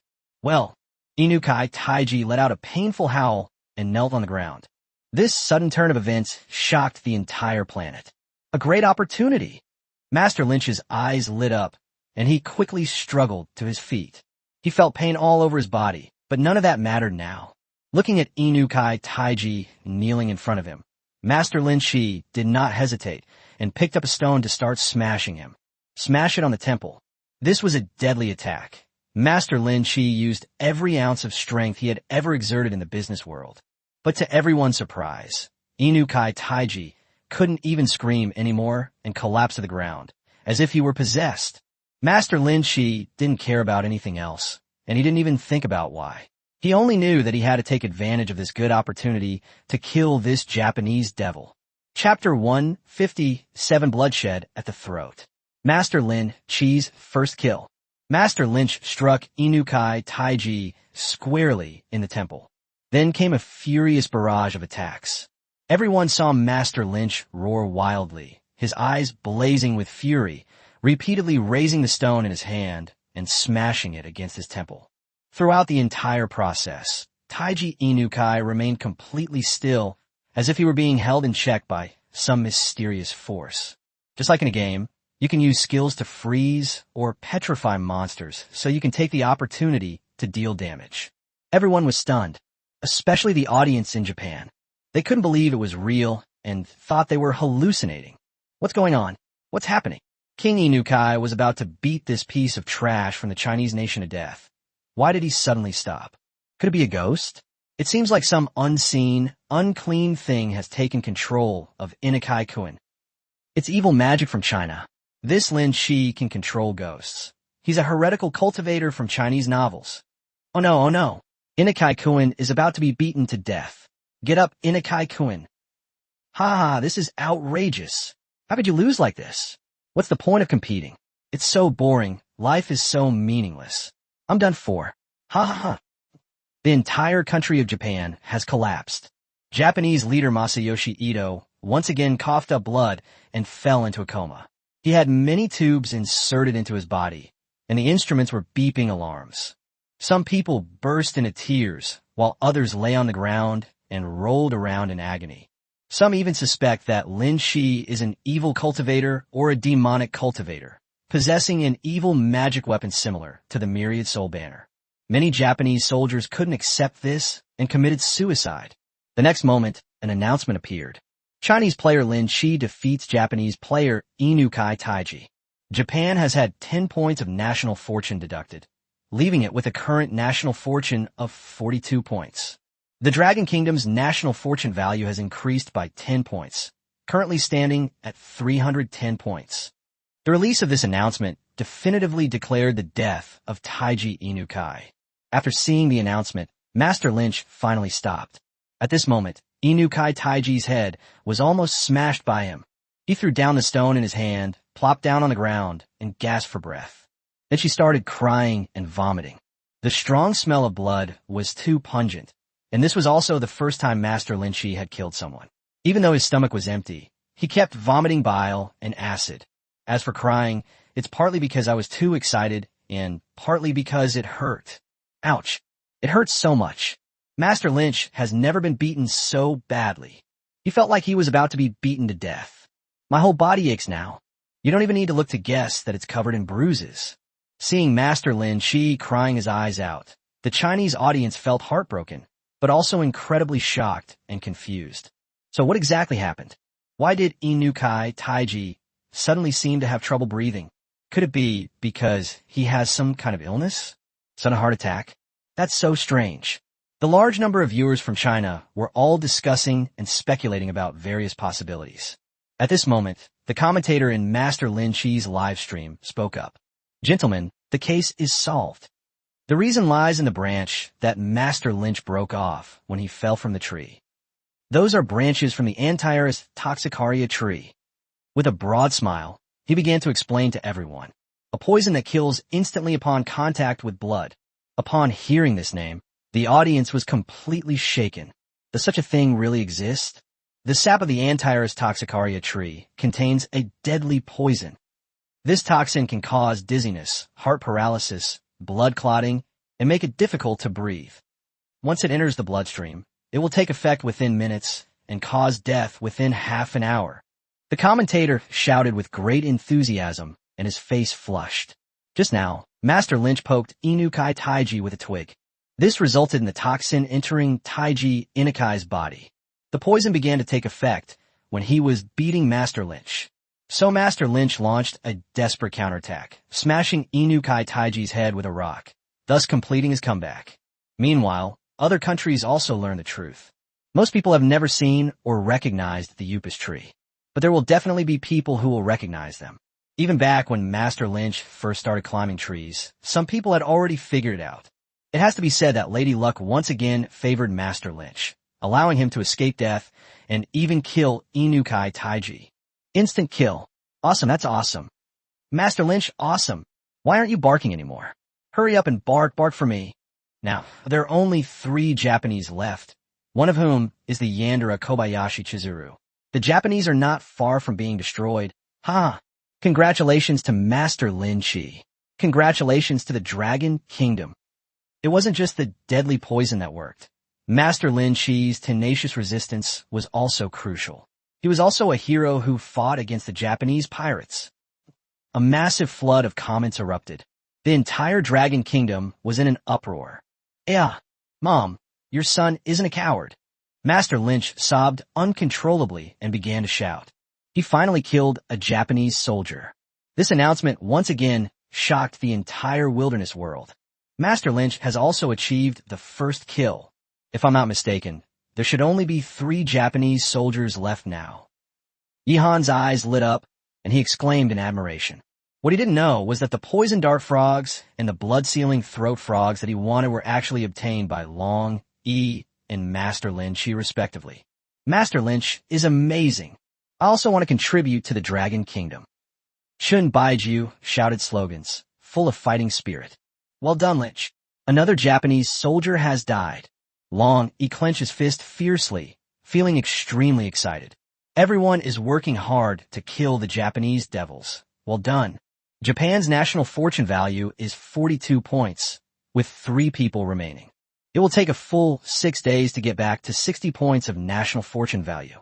Well, Inukai Taiji let out a painful howl and knelt on the ground. This sudden turn of events shocked the entire planet. A great opportunity! Master Lynch's eyes lit up, and he quickly struggled to his feet. He felt pain all over his body, but none of that mattered now. Looking at Inukai Taiji kneeling in front of him, Master Lynch did not hesitate and picked up a stone to start smashing him. Smash it on the temple. This was a deadly attack. Master Lynch used every ounce of strength he had ever exerted in the business world. But to everyone's surprise, Inukai Taiji couldn't even scream anymore and collapsed to the ground, as if he were possessed. Master Lynch didn't care about anything else, and he didn't even think about why. He only knew that he had to take advantage of this good opportunity to kill this Japanese devil. Chapter 157 Bloodshed at the Throat. Master Lin Chi's first kill. Master Lynch struck Inukai Taiji squarely in the temple. Then came a furious barrage of attacks. Everyone saw Master Lynch roar wildly, his eyes blazing with fury, repeatedly raising the stone in his hand and smashing it against his temple. Throughout the entire process, Taiji Inukai remained completely still, as if he were being held in check by some mysterious force. Just like in a game, you can use skills to freeze or petrify monsters so you can take the opportunity to deal damage. Everyone was stunned, especially the audience in Japan. They couldn't believe it was real and thought they were hallucinating. What's going on? What's happening? King Inukai was about to beat this piece of trash from the Chinese nation to death. Why did he suddenly stop? Could it be a ghost? It seems like some unseen, unclean thing has taken control of Anicaps. It's evil magic from China. This Lin Shi can control ghosts. He's a heretical cultivator from Chinese novels. Oh no, oh no. Anicaps is about to be beaten to death. Get up, Anicaps. Ha ha, this is outrageous. How could you lose like this? What's the point of competing? It's so boring. Life is so meaningless. I'm done for. Ha ha ha. The entire country of Japan has collapsed. Japanese leader Masayoshi Ito once again coughed up blood and fell into a coma. He had many tubes inserted into his body, and the instruments were beeping alarms. Some people burst into tears, while others lay on the ground and rolled around in agony. Some even suspect that Lin Shi is an evil cultivator or a demonic cultivator, possessing an evil magic weapon similar to the Myriad Soul Banner. Many Japanese soldiers couldn't accept this and committed suicide. The next moment, an announcement appeared. Chinese player Lin Shi defeats Japanese player Inukai Taiji. Japan has had 10 points of national fortune deducted, leaving it with a current national fortune of 42 points. The Dragon Kingdom's national fortune value has increased by 10 points, currently standing at 310 points. The release of this announcement definitively declared the death of Taiji Inukai. After seeing the announcement, Master Lynch finally stopped. At this moment, Inukai Taiji's head was almost smashed by him. He threw down the stone in his hand, plopped down on the ground, and gasped for breath. Then she started crying and vomiting. The strong smell of blood was too pungent, and this was also the first time Master Lin Shi had killed someone. Even though his stomach was empty, he kept vomiting bile and acid. As for crying, it's partly because I was too excited and partly because it hurt. Ouch. It hurts so much. Master Lynch has never been beaten so badly. He felt like he was about to be beaten to death. My whole body aches now. You don't even need to look to guess that it's covered in bruises. Seeing Master Lin Shi crying his eyes out, the Chinese audience felt heartbroken, but also incredibly shocked and confused. So what exactly happened? Why did Inukai Taiji suddenly seem to have trouble breathing? Could it be because he has some kind of illness? Sudden heart attack? That's so strange. The large number of viewers from China were all discussing and speculating about various possibilities. At this moment, the commentator in Master Lin Shi's live stream spoke up. Gentlemen, the case is solved. The reason lies in the branch that Master Lynch broke off when he fell from the tree. Those are branches from the Antirus toxicaria tree. With a broad smile, he began to explain to everyone. A poison that kills instantly upon contact with blood. Upon hearing this name, the audience was completely shaken. Does such a thing really exist? The sap of the Antirus toxicaria tree contains a deadly poison. This toxin can cause dizziness, heart paralysis, blood clotting, and make it difficult to breathe. Once it enters the bloodstream, it will take effect within minutes and cause death within half an hour. The commentator shouted with great enthusiasm, and his face flushed. Just now, Master Lynch poked Inukai Taiji with a twig. This resulted in the toxin entering Taiji Inukai's body. The poison began to take effect when he was beating Master Lynch. So Master Lynch launched a desperate counterattack, smashing Inukai Taiji's head with a rock, thus completing his comeback. Meanwhile, other countries also learned the truth. Most people have never seen or recognized the Upas tree, but there will definitely be people who will recognize them. Even back when Master Lynch first started climbing trees, some people had already figured it out. It has to be said that Lady Luck once again favored Master Lynch, allowing him to escape death and even kill Inukai Taiji. Instant kill. Awesome, that's awesome. Master Lynch, awesome. Why aren't you barking anymore? Hurry up and bark for me. Now, there are only 3 Japanese left, one of whom is the Yandere Kobayashi Chizuru. The Japanese are not far from being destroyed. Ha! Congratulations to Master Lin Shi. Congratulations to the Dragon Kingdom. It wasn't just the deadly poison that worked. Master Lin Shi's tenacious resistance was also crucial. He was also a hero who fought against the Japanese pirates. A massive flood of comments erupted. The entire Dragon Kingdom was in an uproar. Yeah, Mom, your son isn't a coward. Master Lynch sobbed uncontrollably and began to shout. He finally killed a Japanese soldier. This announcement once again shocked the entire wilderness world. Master Lynch has also achieved the first kill. If I'm not mistaken, there should only be 3 Japanese soldiers left now. Yihan's eyes lit up, and he exclaimed in admiration. What he didn't know was that the poison dart frogs and the blood-sealing throat frogs that he wanted were actually obtained by Long, E, and Master Lin Chi respectively. Master Lynch is amazing. I also want to contribute to the Dragon Kingdom. Shun Baiju shouted slogans, full of fighting spirit. Well done, Lynch. Another Japanese soldier has died. Long, he clenched his fist fiercely, feeling extremely excited. Everyone is working hard to kill the Japanese devils. Well done. Japan's national fortune value is 42 points, with 3 people remaining. It will take a full 6 days to get back to 60 points of national fortune value.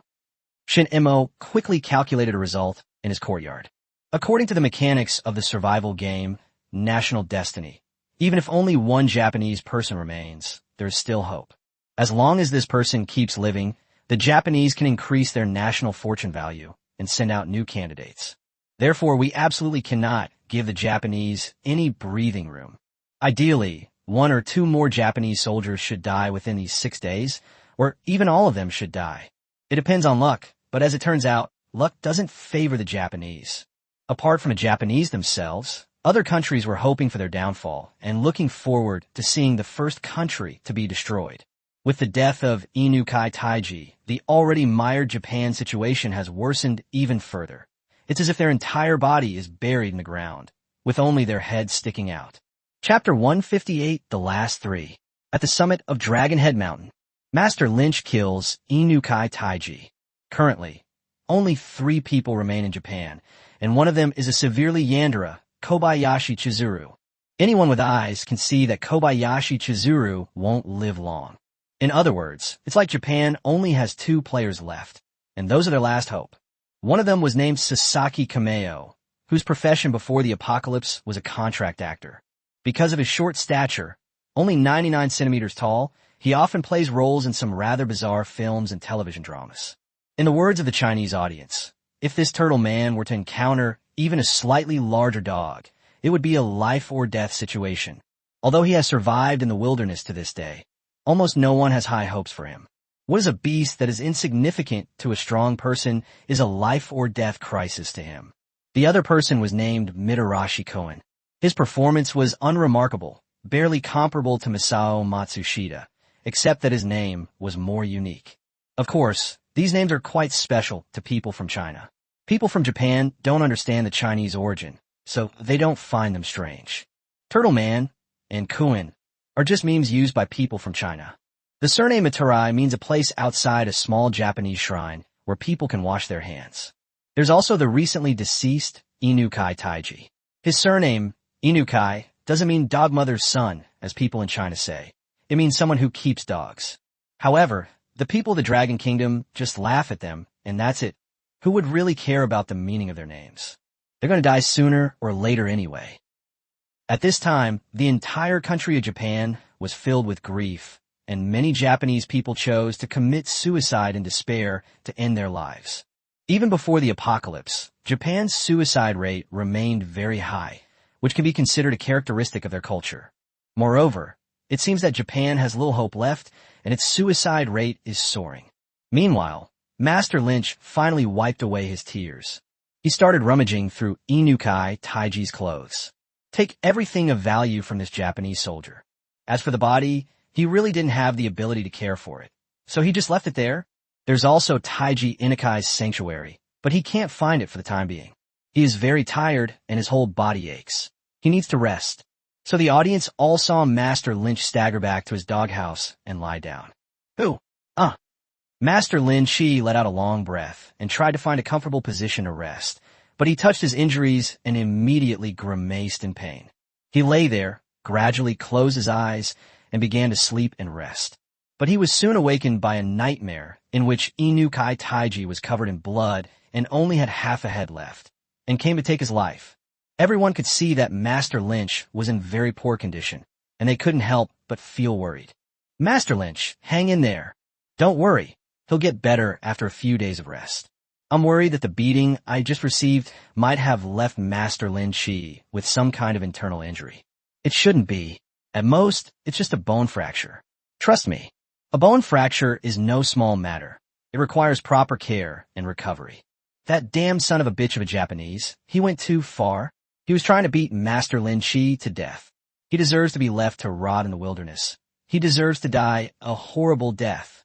Shin Imo quickly calculated a result in his courtyard. According to the mechanics of the survival game, National Destiny, even if only 1 Japanese person remains, there is still hope. As long as this person keeps living, the Japanese can increase their national fortune value and send out new candidates. Therefore, we absolutely cannot give the Japanese any breathing room. Ideally, 1 or 2 more Japanese soldiers should die within these 6 days, or even all of them should die. It depends on luck, but as it turns out, luck doesn't favor the Japanese. Apart from the Japanese themselves, other countries were hoping for their downfall and looking forward to seeing the first country to be destroyed. With the death of Inukai Taiji, the already mired Japan situation has worsened even further. It's as if their entire body is buried in the ground, with only their heads sticking out. Chapter 158, The Last 3. At the summit of Dragon Head Mountain, Master Lynch kills Inukai Taiji. Currently, only 3 people remain in Japan, and one of them is a severely Yandere, Kobayashi Chizuru. Anyone with eyes can see that Kobayashi Chizuru won't live long. In other words, it's like Japan only has 2 players left, and those are their last hope. One of them was named Sasaki Kameo, whose profession before the apocalypse was a contract actor. Because of his short stature, only 99 centimeters tall, he often plays roles in some rather bizarre films and television dramas. In the words of the Chinese audience, if this turtle man were to encounter even a slightly larger dog, it would be a life-or-death situation. Although he has survived in the wilderness to this day, almost no one has high hopes for him. What is a beast that is insignificant to a strong person is a life-or-death crisis to him. The other person was named Mitarashi Koen. His performance was unremarkable, barely comparable to Masao Matsushita, except that his name was more unique. Of course, these names are quite special to people from China. People from Japan don't understand the Chinese origin, so they don't find them strange. Turtle Man and Koen are just memes used by people from China. The surname Mitarai means a place outside a small Japanese shrine where people can wash their hands. There's also the recently deceased Inukai Taiji. His surname, Inukai, doesn't mean dog mother's son, as people in China say. It means someone who keeps dogs. However, the people of the Dragon Kingdom just laugh at them, and that's it. Who would really care about the meaning of their names? They're going to die sooner or later anyway. At this time, the entire country of Japan was filled with grief, and many Japanese people chose to commit suicide in despair to end their lives. Even before the apocalypse, Japan's suicide rate remained very high, which can be considered a characteristic of their culture. Moreover, it seems that Japan has little hope left, and its suicide rate is soaring. Meanwhile, Master Lynch finally wiped away his tears. He started rummaging through Inukai Taiji's clothes. Take everything of value from this Japanese soldier. As for the body, he really didn't have the ability to care for it, so he just left it there. There's also Taiji Inukai's sanctuary, but he can't find it for the time being. He is very tired and his whole body aches. He needs to rest. So the audience all saw Master Lynch stagger back to his doghouse and lie down. Who? Master Lin Chi let out a long breath and tried to find a comfortable position to rest, but he touched his injuries and immediately grimaced in pain. He lay there, gradually closed his eyes, and began to sleep and rest. But he was soon awakened by a nightmare in which Inukai Taiji was covered in blood and only had half a head left, and came to take his life. Everyone could see that Master Lynch was in very poor condition, and they couldn't help but feel worried. Master Lynch, hang in there. Don't worry. He'll get better after a few days of rest. I'm worried that the beating I just received might have left Master Lin Chi with some kind of internal injury. It shouldn't be. At most, it's just a bone fracture. Trust me. A bone fracture is no small matter. It requires proper care and recovery. That damn son of a bitch of a Japanese, he went too far. He was trying to beat Master Lin Chi to death. He deserves to be left to rot in the wilderness. He deserves to die a horrible death.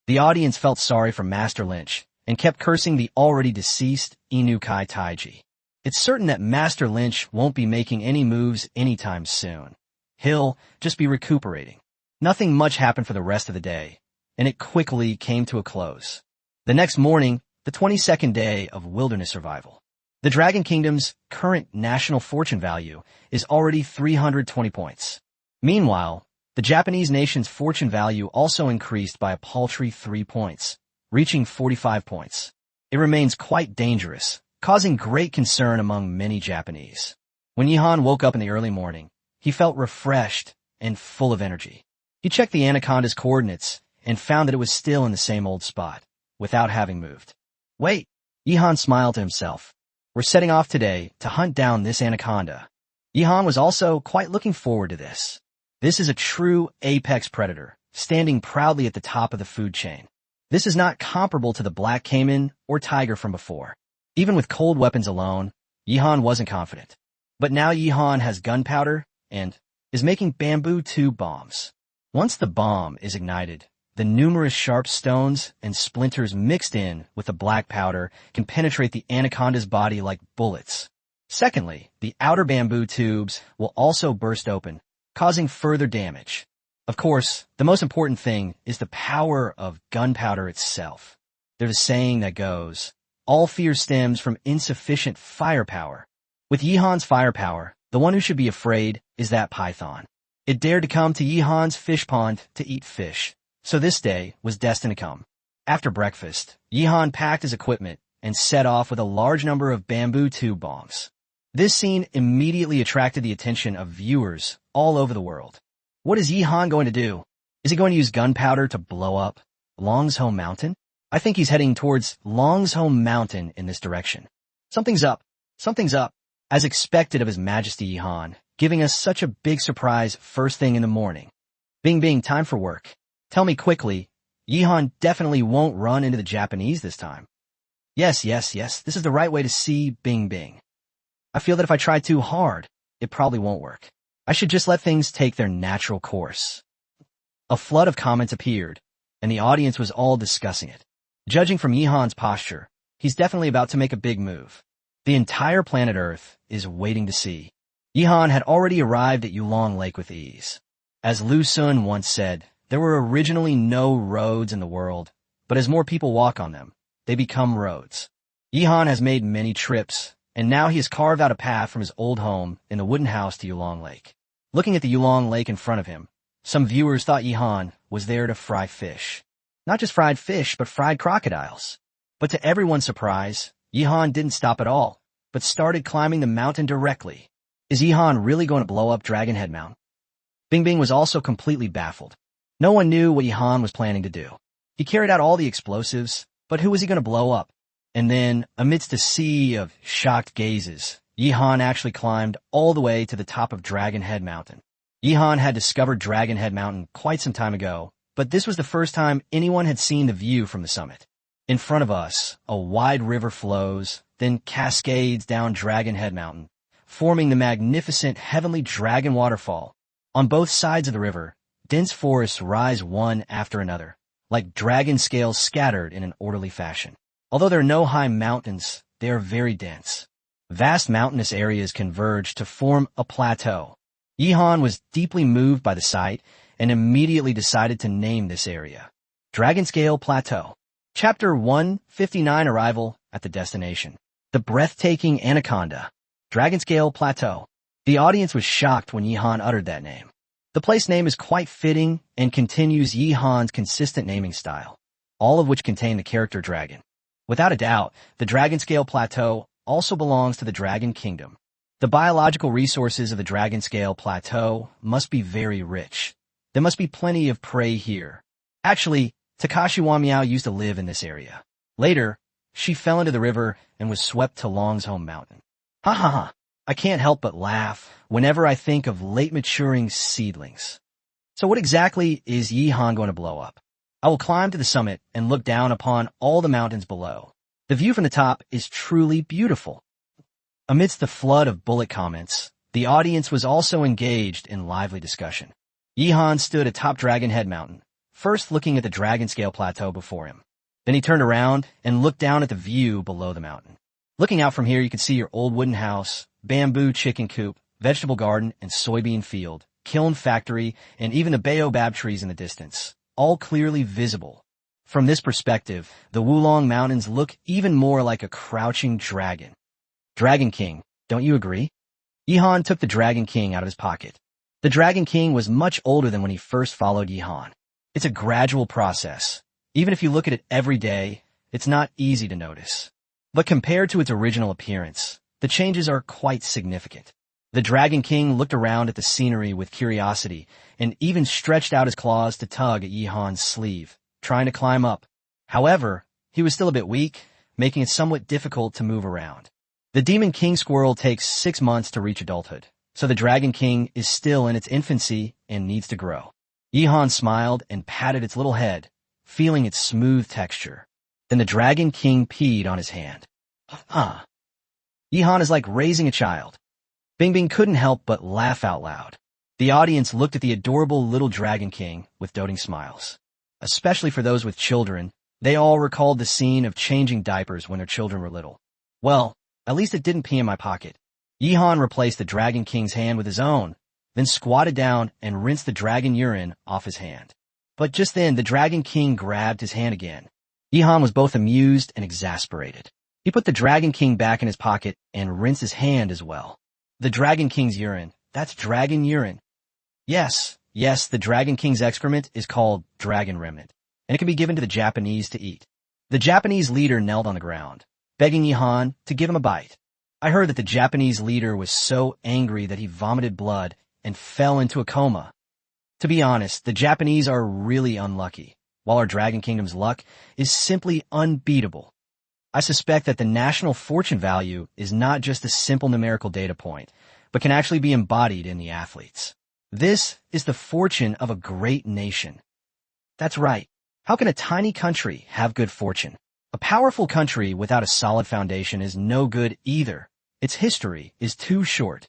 The audience felt sorry for Master Lynch and kept cursing the already deceased Inukai Taiji. It's certain that Master Lynch won't be making any moves anytime soon. He'll just be recuperating. Nothing much happened for the rest of the day, and it quickly came to a close. The next morning, the 22nd day of wilderness survival. The Dragon Kingdom's current national fortune value is already 320 points. Meanwhile, the Japanese nation's fortune value also increased by a paltry 3 points, reaching 45 points. It remains quite dangerous, causing great concern among many Japanese. When Yihan woke up in the early morning, he felt refreshed and full of energy. He checked the anaconda's coordinates and found that it was still in the same old spot, without having moved. Wait, Yihan smiled to himself. We're setting off today to hunt down this anaconda. Yihan was also quite looking forward to this. This is a true apex predator, standing proudly at the top of the food chain. This is not comparable to the black caiman or tiger from before. Even with cold weapons alone, Yihan wasn't confident. But now Yihan has gunpowder and is making bamboo tube bombs. Once the bomb is ignited, the numerous sharp stones and splinters mixed in with the black powder can penetrate the anaconda's body like bullets. Secondly, the outer bamboo tubes will also burst open, causing further damage. Of course, the most important thing is the power of gunpowder itself. There's a saying that goes, all fear stems from insufficient firepower. With Yihan's firepower, the one who should be afraid is that python. It dared to come to Yihan's fish pond to eat fish. So this day was destined to come. After breakfast, Yihan packed his equipment and set off with a large number of bamboo tube bombs. This scene immediately attracted the attention of viewers all over the world. What is Yihan going to do? Is he going to use gunpowder to blow up Long's-Ho Mountain? I think he's heading towards Long's-Ho Mountain in this direction. Something's up. Something's up. As expected of His Majesty Yihan, giving us such a big surprise first thing in the morning. Bing, time for work. Tell me quickly, Yihan definitely won't run into the Japanese this time. Yes, this is the right way to see Bing. I feel that if I try too hard, it probably won't work. I should just let things take their natural course. A flood of comments appeared, and the audience was all discussing it. Judging from Yihan's posture, he's definitely about to make a big move. The entire planet Earth is waiting to see. Yihan had already arrived at Yulong Lake with ease. As Lu Sun once said, there were originally no roads in the world, but as more people walk on them, they become roads. Yihan has made many trips, and now he has carved out a path from his old home in the wooden house to Yulong Lake. Looking at the Yulong Lake in front of him, some viewers thought Yihan was there to fry fish. Not just fried fish, but fried crocodiles. But to everyone's surprise, Yihan didn't stop at all, but started climbing the mountain directly. Is Yihan really going to blow up Dragon Head Mountain? Bing was also completely baffled. No one knew what Yihan was planning to do. He carried out all the explosives, but who was he going to blow up? And then, amidst a sea of shocked gazes, Yihan actually climbed all the way to the top of Dragon Head Mountain. Yihan had discovered Dragon Head Mountain quite some time ago, but this was the first time anyone had seen the view from the summit. In front of us, a wide river flows, then cascades down Dragon Head Mountain, forming the magnificent Heavenly Dragon Waterfall. On both sides of the river, dense forests rise one after another, like dragon scales scattered in an orderly fashion. Although there are no high mountains, they are very dense. Vast mountainous areas converge to form a plateau. Yihan was deeply moved by the sight and immediately decided to name this area Dragonscale Plateau. Chapter 159 Arrival at the Destination. The breathtaking anaconda. Dragonscale Plateau. The audience was shocked when Yihan uttered that name. The place name is quite fitting and continues Yihan's consistent naming style, all of which contain the character dragon. Without a doubt, the Dragonscale Plateau also belongs to the Dragon Kingdom. The biological resources of the Dragonscale Plateau must be very rich. There must be plenty of prey here. Actually, Takashi Wamiao used to live in this area. Later, she fell into the river and was swept to Long's-Ho Mountain. Ha. I can't help but laugh whenever I think of late maturing seedlings. So what exactly is Yihan going to blow up? I will climb to the summit and look down upon all the mountains below. The view from the top is truly beautiful. Amidst the flood of bullet comments, the audience was also engaged in lively discussion. Yihan stood atop Dragon Head Mountain, first looking at the dragon scale plateau before him. Then he turned around and looked down at the view below the mountain. Looking out from here, you can see your old wooden house, bamboo chicken coop, vegetable garden and soybean field, kiln factory, and even the baobab trees in the distance, all clearly visible. From this perspective, the Wulong Mountains look even more like a crouching dragon. Dragon King, don't you agree? Yihan took the Dragon King out of his pocket. The Dragon King was much older than when he first followed Yihan. It's a gradual process. Even if you look at it every day, it's not easy to notice. But compared to its original appearance, the changes are quite significant. The Dragon King looked around at the scenery with curiosity and even stretched out his claws to tug at Yihan's sleeve, trying to climb up. However, he was still a bit weak, making it somewhat difficult to move around. The Demon King Squirrel takes 6 months to reach adulthood, so the Dragon King is still in its infancy and needs to grow. Yihan smiled and patted its little head, feeling its smooth texture. Then the Dragon King peed on his hand. Yihan is like raising a child. Bing Bing couldn't help but laugh out loud. The audience looked at the adorable little Dragon King with doting smiles. Especially for those with children, they all recalled the scene of changing diapers when their children were little. Well, at least it didn't pee in my pocket. Yihan replaced the Dragon King's hand with his own, then squatted down and rinsed the dragon urine off his hand. But just then, the Dragon King grabbed his hand again. Yihan was both amused and exasperated. He put the Dragon King back in his pocket and rinsed his hand as well. The Dragon King's urine, that's dragon urine. Yes, the Dragon King's excrement is called dragon remnant, and it can be given to the Japanese to eat. The Japanese leader knelt on the ground, begging Yihan to give him a bite. I heard that the Japanese leader was so angry that he vomited blood and fell into a coma. To be honest, the Japanese are really unlucky, while our Dragon Kingdom's luck is simply unbeatable. I suspect that the national fortune value is not just a simple numerical data point, but can actually be embodied in the athletes. This is the fortune of a great nation. That's right. How can a tiny country have good fortune? A powerful country without a solid foundation is no good either. Its history is too short.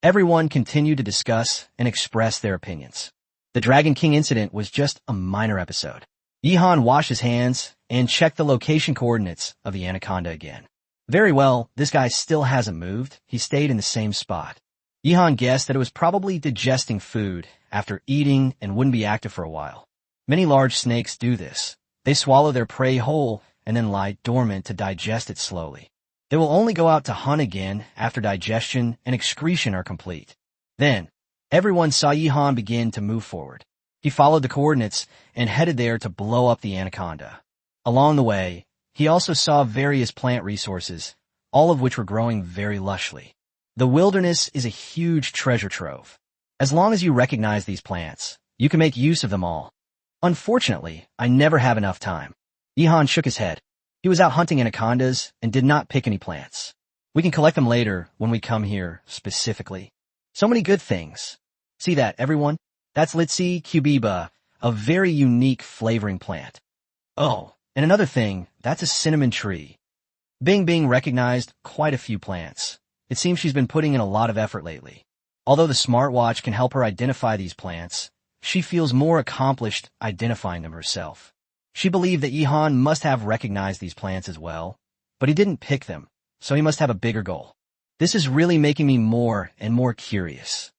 Everyone continued to discuss and express their opinions. The Dragon King incident was just a minor episode. Yihan washed his hands and checked the location coordinates of the anaconda again. Very well, this guy still hasn't moved. He stayed in the same spot. Yihan guessed that it was probably digesting food after eating and wouldn't be active for a while. Many large snakes do this. They swallow their prey whole and then lie dormant to digest it slowly. They will only go out to hunt again after digestion and excretion are complete. Then, everyone saw Yihan begin to move forward. He followed the coordinates and headed there to blow up the anaconda. Along the way, he also saw various plant resources, all of which were growing very lushly. The wilderness is a huge treasure trove. As long as you recognize these plants, you can make use of them all. Unfortunately, I never have enough time. Yihan shook his head. He was out hunting anacondas and did not pick any plants. We can collect them later when we come here specifically. So many good things. See that, everyone? That's Litsi cubiba, a very unique flavoring plant. Oh, and another thing, that's a cinnamon tree. Bing Bing recognized quite a few plants. It seems she's been putting in a lot of effort lately. Although the smartwatch can help her identify these plants, she feels more accomplished identifying them herself. She believed that Yihan must have recognized these plants as well, but he didn't pick them, so he must have a bigger goal. This is really making me more and more curious.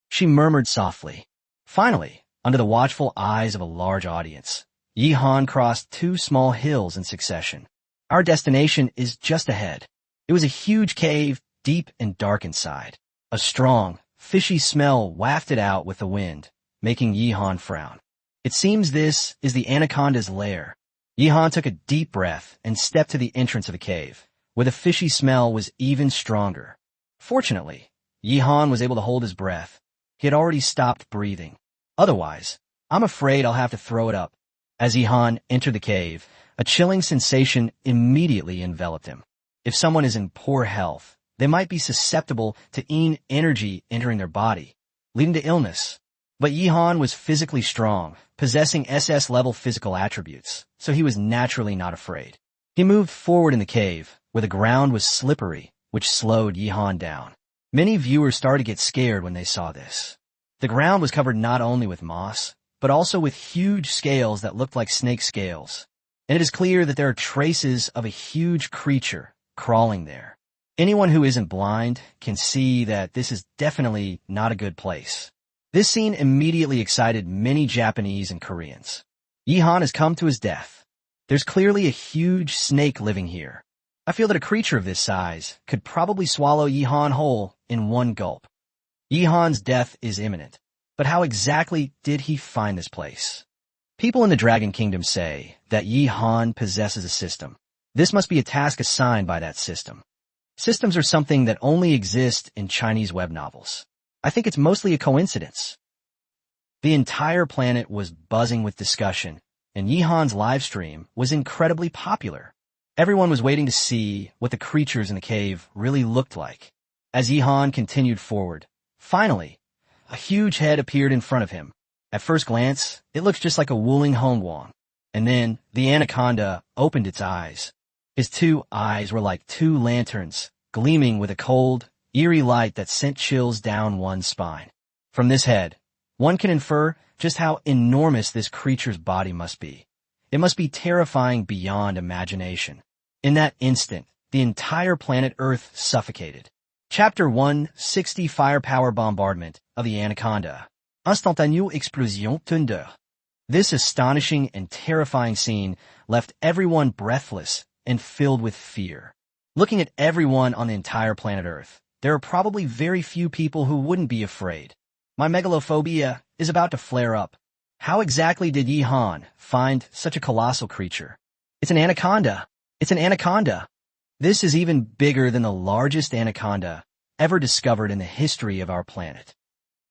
She murmured softly. Finally, under the watchful eyes of a large audience, Yihan crossed 2 small hills in succession. Our destination is just ahead. It was a huge cave, deep and dark inside. A strong, fishy smell wafted out with the wind, making Yihan frown. It seems this is the anaconda's lair. Yihan took a deep breath and stepped to the entrance of the cave, where the fishy smell was even stronger. Fortunately, Yihan was able to hold his breath. He had already stopped breathing. Otherwise, I'm afraid I'll have to throw it up. As Yihan entered the cave, a chilling sensation immediately enveloped him. If someone is in poor health, they might be susceptible to energy entering their body, leading to illness. But Yihan was physically strong, possessing SS-level physical attributes, so he was naturally not afraid. He moved forward in the cave, where the ground was slippery, which slowed Yihan down. Many viewers started to get scared when they saw this. The ground was covered not only with moss, but also with huge scales that looked like snake scales. And it is clear that there are traces of a huge creature crawling there. Anyone who isn't blind can see that this is definitely not a good place. This scene immediately excited many Japanese and Koreans. Yihan has come to his death. There's clearly a huge snake living here. I feel that a creature of this size could probably swallow Yihan whole in one gulp. Yihan's death is imminent. But how exactly did he find this place? People in the Dragon Kingdom say that Yihan possesses a system. This must be a task assigned by that system. Systems are something that only exist in Chinese web novels. I think it's mostly a coincidence. The entire planet was buzzing with discussion, and Yihan's live stream was incredibly popular. Everyone was waiting to see what the creatures in the cave really looked like. As Yihan continued forward, finally, a huge head appeared in front of him. At first glance, it looked just like a Wuling Hongguang. And then the anaconda opened its eyes. His two eyes were like two lanterns, gleaming with a cold, eerie light that sent chills down one's spine. From this head, one can infer just how enormous this creature's body must be. It must be terrifying beyond imagination. In that instant, the entire planet Earth suffocated. Chapter 160 Firepower Bombardment of the Anaconda. Instantanée explosion thunder. This astonishing and terrifying scene left everyone breathless and filled with fear. Looking at everyone on the entire planet Earth, there are probably very few people who wouldn't be afraid. My megalophobia is about to flare up. How exactly did Yihan find such a colossal creature? It's an anaconda. It's an anaconda. This is even bigger than the largest anaconda ever discovered in the history of our planet.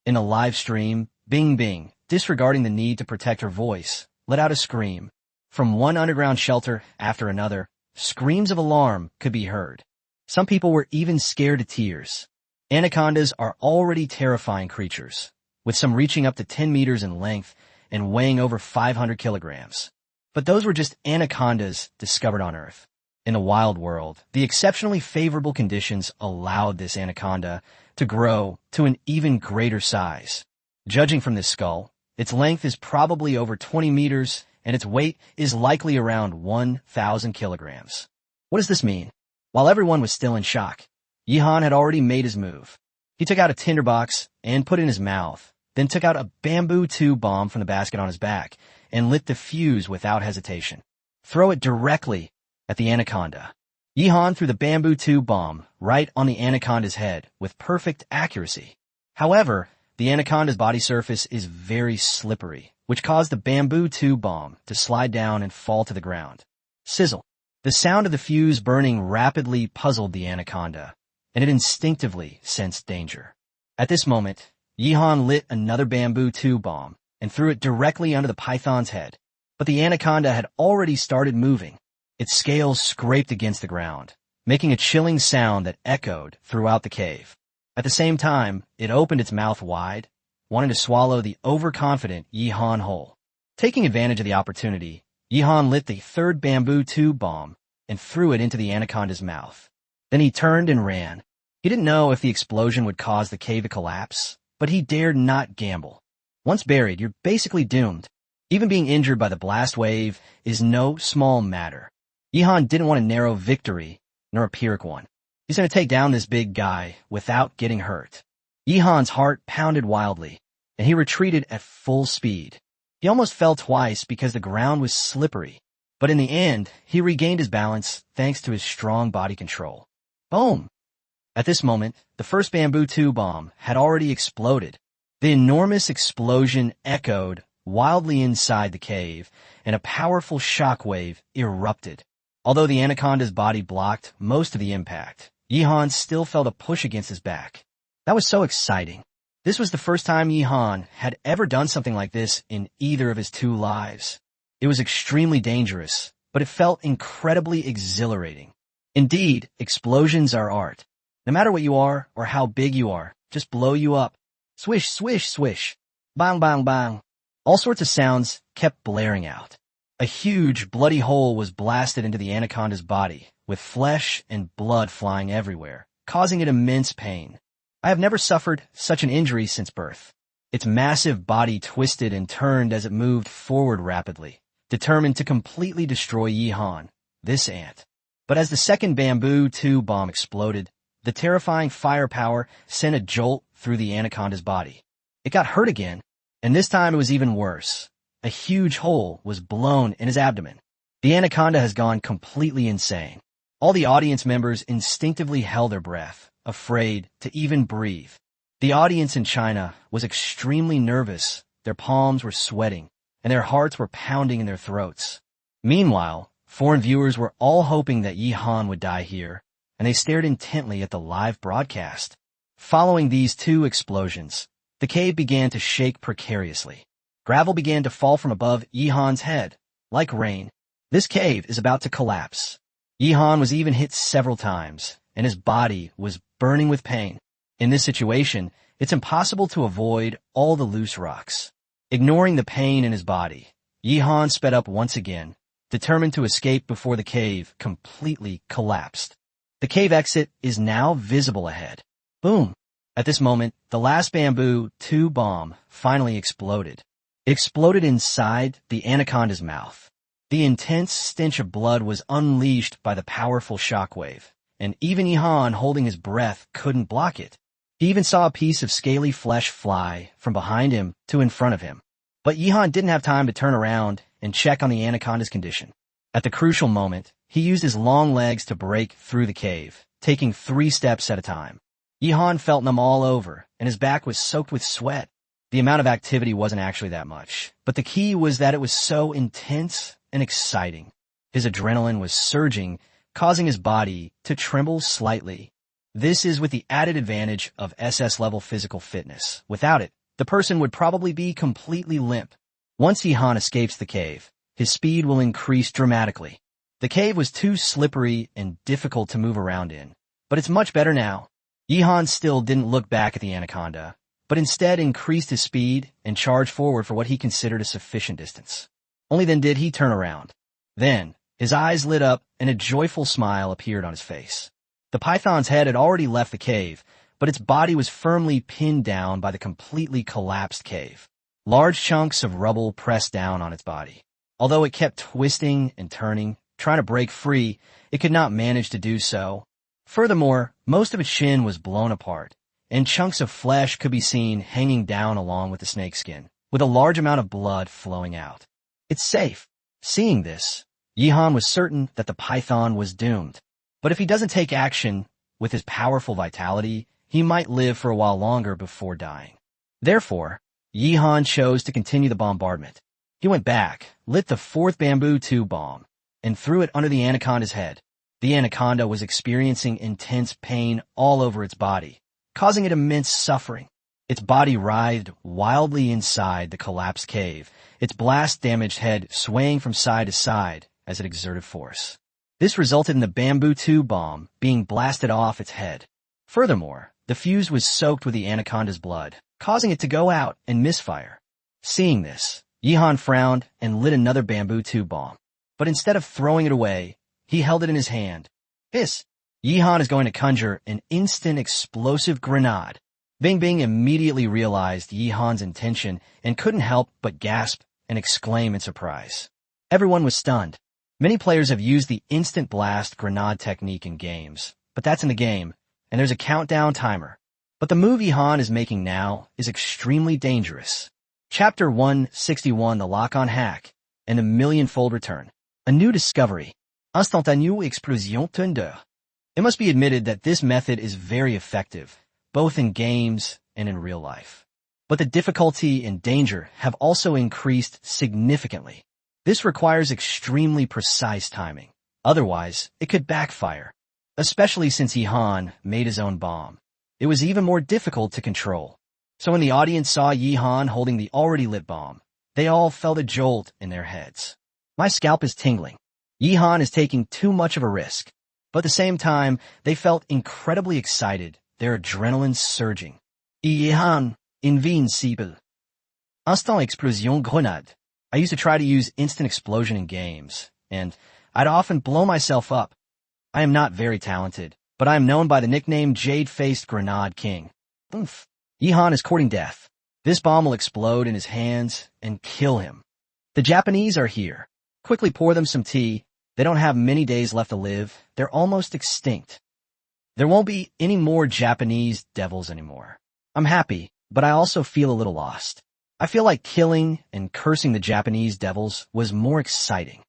In a live stream, Bing Bing, disregarding the need to protect her voice, let out a scream. From one underground shelter after another, screams of alarm could be heard. Some people were even scared to tears. Anacondas are already terrifying creatures, with some reaching up to 10 meters in length and weighing over 500 kilograms. But those were just anacondas discovered on Earth. In the wild world, the exceptionally favorable conditions allowed this anaconda to grow to an even greater size. Judging from this skull, its length is probably over 20 meters and its weight is likely around 1,000 kilograms. What does this mean? While everyone was still in shock, Yihan had already made his move. He took out a tinderbox and put it in his mouth, then took out a bamboo tube bomb from the basket on his back and lit the fuse without hesitation. Throw it directly at the anaconda. Yihan threw the bamboo tube bomb right on the anaconda's head with perfect accuracy. However, the anaconda's body surface is very slippery, which caused the bamboo tube bomb to slide down and fall to the ground. Sizzle. The sound of the fuse burning rapidly puzzled the anaconda, and it instinctively sensed danger. At this moment, Yihan lit another bamboo tube bomb and threw it directly under the python's head. But the anaconda had already started moving. Its scales scraped against the ground, making a chilling sound that echoed throughout the cave. At the same time, it opened its mouth wide, wanting to swallow the overconfident Yihan whole. Taking advantage of the opportunity, Yihan lit the third bamboo tube bomb and threw it into the anaconda's mouth. Then he turned and ran. He didn't know if the explosion would cause the cave to collapse, but he dared not gamble. Once buried, you're basically doomed. Even being injured by the blast wave is no small matter. Yihan didn't want a narrow victory, nor a Pyrrhic one. He's going to take down this big guy without getting hurt. Yihan's heart pounded wildly, and he retreated at full speed. He almost fell twice because the ground was slippery, but in the end, he regained his balance thanks to his strong body control. Boom! At this moment, the first bamboo tube bomb had already exploded. The enormous explosion echoed wildly inside the cave, and a powerful shockwave erupted. Although the anaconda's body blocked most of the impact, Yihan still felt a push against his back. That was so exciting. This was the first time Yihan had ever done something like this in either of his two lives. It was extremely dangerous, but it felt incredibly exhilarating. Indeed, explosions are art. No matter what you are or how big you are, just blow you up. Swish, swish, swish. Bang, bang, bang. All sorts of sounds kept blaring out. A huge, bloody hole was blasted into the anaconda's body, with flesh and blood flying everywhere, causing it immense pain. I have never suffered such an injury since birth. Its massive body twisted and turned as it moved forward rapidly, determined to completely destroy Yihan, this ant. But as the second bamboo 2 bomb exploded, the terrifying firepower sent a jolt through the anaconda's body. It got hurt again, and this time it was even worse. A huge hole was blown in his abdomen. The anaconda has gone completely insane. All the audience members instinctively held their breath, afraid to even breathe. The audience in China was extremely nervous. Their palms were sweating, and their hearts were pounding in their throats. Meanwhile, foreign viewers were all hoping that Yihan would die here, and they stared intently at the live broadcast. Following these 2 explosions, the cave began to shake precariously. Gravel began to fall from above Yihan's head, like rain. This cave is about to collapse. Yihan was even hit several times, and his body was burning with pain. In this situation, it's impossible to avoid all the loose rocks. Ignoring the pain in his body, Yihan sped up once again, determined to escape before the cave completely collapsed. The cave exit is now visible ahead. Boom! At this moment, the last bamboo 2 bomb finally exploded. It exploded inside the anaconda's mouth. The intense stench of blood was unleashed by the powerful shockwave, and even Yihan holding his breath couldn't block it. He even saw a piece of scaly flesh fly from behind him to in front of him. But Yihan didn't have time to turn around and check on the anaconda's condition. At the crucial moment, he used his long legs to break through the cave, taking 3 steps at a time. Yihan felt numb all over, and his back was soaked with sweat. The amount of activity wasn't actually that much, but the key was that it was so intense and exciting. His adrenaline was surging, causing his body to tremble slightly. This is with the added advantage of SS-level physical fitness. Without it, the person would probably be completely limp. Once Yihan escapes the cave, his speed will increase dramatically. The cave was too slippery and difficult to move around in, but it's much better now. Yihan still didn't look back at the anaconda, but instead increased his speed and charged forward for what he considered a sufficient distance. Only then did he turn around. Then, his eyes lit up and a joyful smile appeared on his face. The python's head had already left the cave, but its body was firmly pinned down by the completely collapsed cave. Large chunks of rubble pressed down on its body. Although it kept twisting and turning, trying to break free, it could not manage to do so. Furthermore, most of its shin was blown apart, and chunks of flesh could be seen hanging down along with the snakeskin, with a large amount of blood flowing out. It's safe. Seeing this, Yihan was certain that the python was doomed. But if he doesn't take action with his powerful vitality, he might live for a while longer before dying. Therefore, Yihan chose to continue the bombardment. He went back, lit the 4th bamboo 2 bomb, and threw it under the anaconda's head. The anaconda was experiencing intense pain all over its body, causing it immense suffering. Its body writhed wildly inside the collapsed cave, its blast-damaged head swaying from side to side as it exerted force. This resulted in the bamboo 2 bomb being blasted off its head. Furthermore, the fuse was soaked with the anaconda's blood, causing it to go out and misfire. Seeing this, Yihan frowned and lit another bamboo 2 bomb. But instead of throwing it away, he held it in his hand. Hiss! Yihan is going to conjure an instant explosive grenade. Bing Bing immediately realized Yihan's intention and couldn't help but gasp and exclaim in surprise. Everyone was stunned. Many players have used the instant blast grenade technique in games, but that's in the game, and there's a countdown timer. But the move Yihan is making now is extremely dangerous. Chapter 161, The Lock-on Hack, and the Millionfold Return. A new discovery. Instantanée explosion thunder. It must be admitted that this method is very effective, both in games and in real life. But the difficulty and danger have also increased significantly. This requires extremely precise timing. Otherwise, it could backfire. Especially since Yihan made his own bomb. It was even more difficult to control. So when the audience saw Yihan holding the already lit bomb, they all felt a jolt in their heads. My scalp is tingling. Yihan is taking too much of a risk. But at the same time, they felt incredibly excited, their adrenaline surging. Yihan, invincible. Instant explosion grenade. I used to try to use instant explosion in games, and I'd often blow myself up. I am not very talented, but I am known by the nickname Jade-Faced Grenade King. Oof. Yihan is courting death. This bomb will explode in his hands and kill him. The Japanese are here. Quickly pour them some tea. They don't have many days left to live. They're almost extinct. There won't be any more Japanese devils anymore. I'm happy, but I also feel a little lost. I feel like killing and cursing the Japanese devils was more exciting.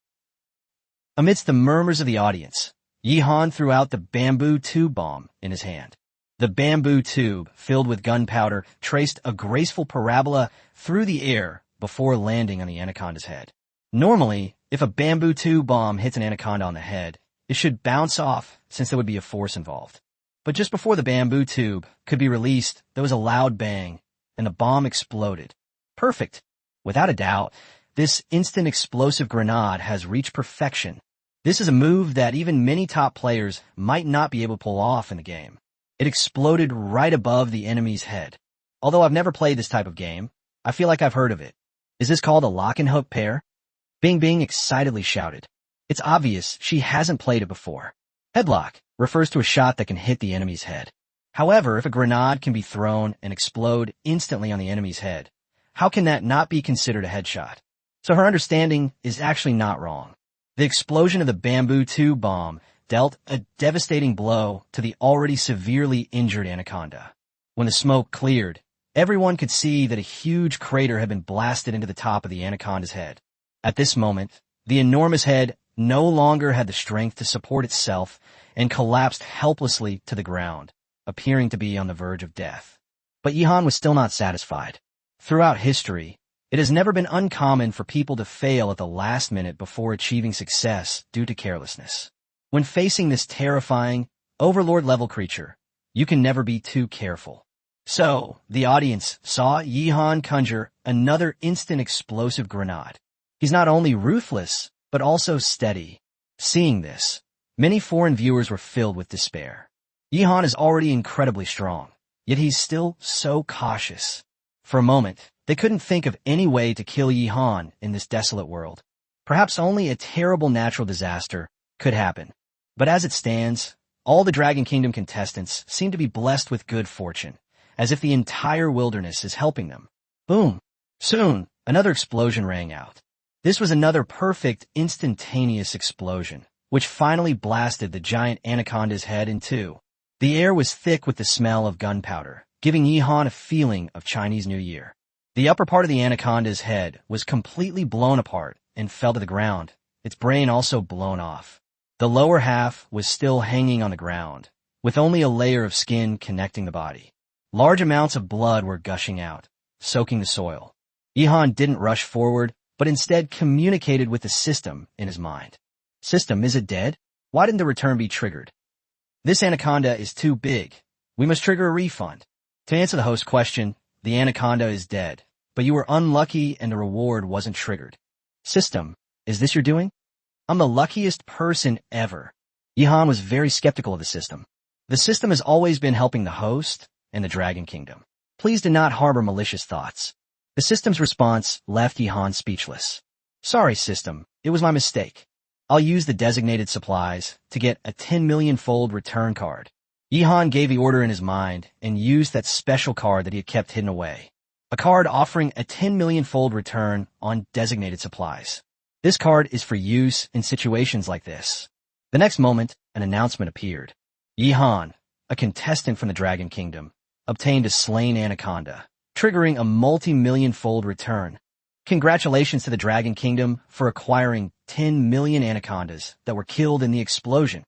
Amidst the murmurs of the audience, Yihan threw out the bamboo tube bomb in his hand. The bamboo tube, filled with gunpowder, traced a graceful parabola through the air before landing on the anaconda's head. Normally, if a bamboo tube bomb hits an anaconda on the head, it should bounce off since there would be a force involved. But just before the bamboo tube could be released, there was a loud bang, and the bomb exploded. Perfect. Without a doubt, this instant explosive grenade has reached perfection. This is a move that even many top players might not be able to pull off in the game. It exploded right above the enemy's head. Although I've never played this type of game, I feel like I've heard of it. Is this called a lock and hook pair? Bing Bing excitedly shouted. It's obvious she hasn't played it before. Headlock refers to a shot that can hit the enemy's head. However, if a grenade can be thrown and explode instantly on the enemy's head, how can that not be considered a headshot? So her understanding is actually not wrong. The explosion of the bamboo tube bomb dealt a devastating blow to the already severely injured anaconda. When the smoke cleared, everyone could see that a huge crater had been blasted into the top of the anaconda's head. At this moment, the enormous head no longer had the strength to support itself and collapsed helplessly to the ground, appearing to be on the verge of death. But Yihan was still not satisfied. Throughout history, it has never been uncommon for people to fail at the last minute before achieving success due to carelessness. When facing this terrifying, overlord-level creature, you can never be too careful. So, the audience saw Yihan conjure another instant explosive grenade. He's not only ruthless, but also steady. Seeing this, many foreign viewers were filled with despair. Yihan is already incredibly strong, yet he's still so cautious. For a moment, they couldn't think of any way to kill Yihan in this desolate world. Perhaps only a terrible natural disaster could happen. But as it stands, all the Dragon Kingdom contestants seem to be blessed with good fortune, as if the entire wilderness is helping them. Boom! Soon, another explosion rang out. This was another perfect, instantaneous explosion, which finally blasted the giant anaconda's head in two. The air was thick with the smell of gunpowder, giving Yihan a feeling of Chinese New Year. The upper part of the anaconda's head was completely blown apart and fell to the ground, its brain also blown off. The lower half was still hanging on the ground, with only a layer of skin connecting the body. Large amounts of blood were gushing out, soaking the soil. Yihan didn't rush forward, but instead communicated with the system in his mind. System, is it dead? Why didn't the return be triggered? This anaconda is too big. We must trigger a refund. To answer the host's question, the anaconda is dead, but you were unlucky and the reward wasn't triggered. System, is this your doing? I'm the luckiest person ever. Yihan was very skeptical of the system. The system has always been helping the host and the Dragon Kingdom. Please do not harbor malicious thoughts. The system's response left Yihan speechless. Sorry, system, it was my mistake. I'll use the designated supplies to get a 10 million-fold return card. Yihan gave the order in his mind and used that special card that he had kept hidden away. A card offering a 10 million-fold return on designated supplies. This card is for use in situations like this. The next moment, an announcement appeared. Yihan, a contestant from the Dragon Kingdom, obtained a slain anaconda, triggering a multi-million-fold return. Congratulations to the Dragon Kingdom for acquiring 10 million anacondas that were killed in the explosion.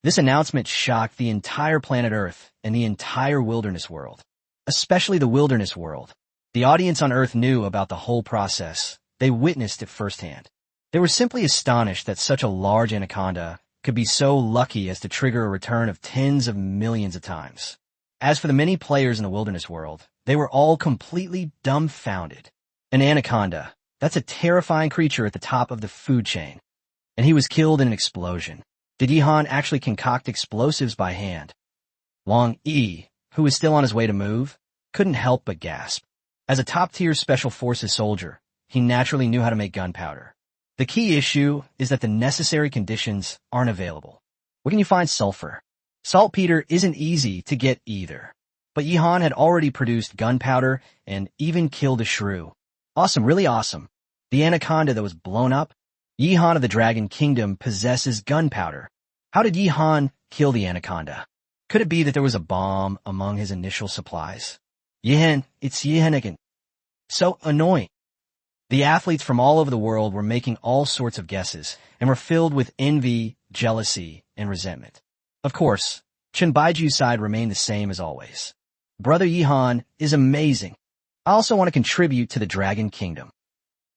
This announcement shocked the entire planet Earth and the entire wilderness world, especially the wilderness world. The audience on Earth knew about the whole process. They witnessed it firsthand. They were simply astonished that such a large anaconda could be so lucky as to trigger a return of tens of millions of times. As for the many players in the wilderness world, they were all completely dumbfounded. An anaconda, that's a terrifying creature at the top of the food chain. And he was killed in an explosion. Did Yihan actually concoct explosives by hand? Wang Yi, who was still on his way to move, couldn't help but gasp. As a top-tier Special Forces soldier, he naturally knew how to make gunpowder. The key issue is that the necessary conditions aren't available. Where can you find sulfur? Saltpeter isn't easy to get either. But Yihan had already produced gunpowder and even killed a shrew. Awesome, really awesome. The anaconda that was blown up? Yihan of the Dragon Kingdom possesses gunpowder. How did Yihan kill the anaconda? Could it be that there was a bomb among his initial supplies? Yihan, it's Yihan again. So annoying. The athletes from all over the world were making all sorts of guesses and were filled with envy, jealousy, and resentment. Of course, Chen Baiju's side remained the same as always. Brother Yihan is amazing. I also want to contribute to the Dragon Kingdom.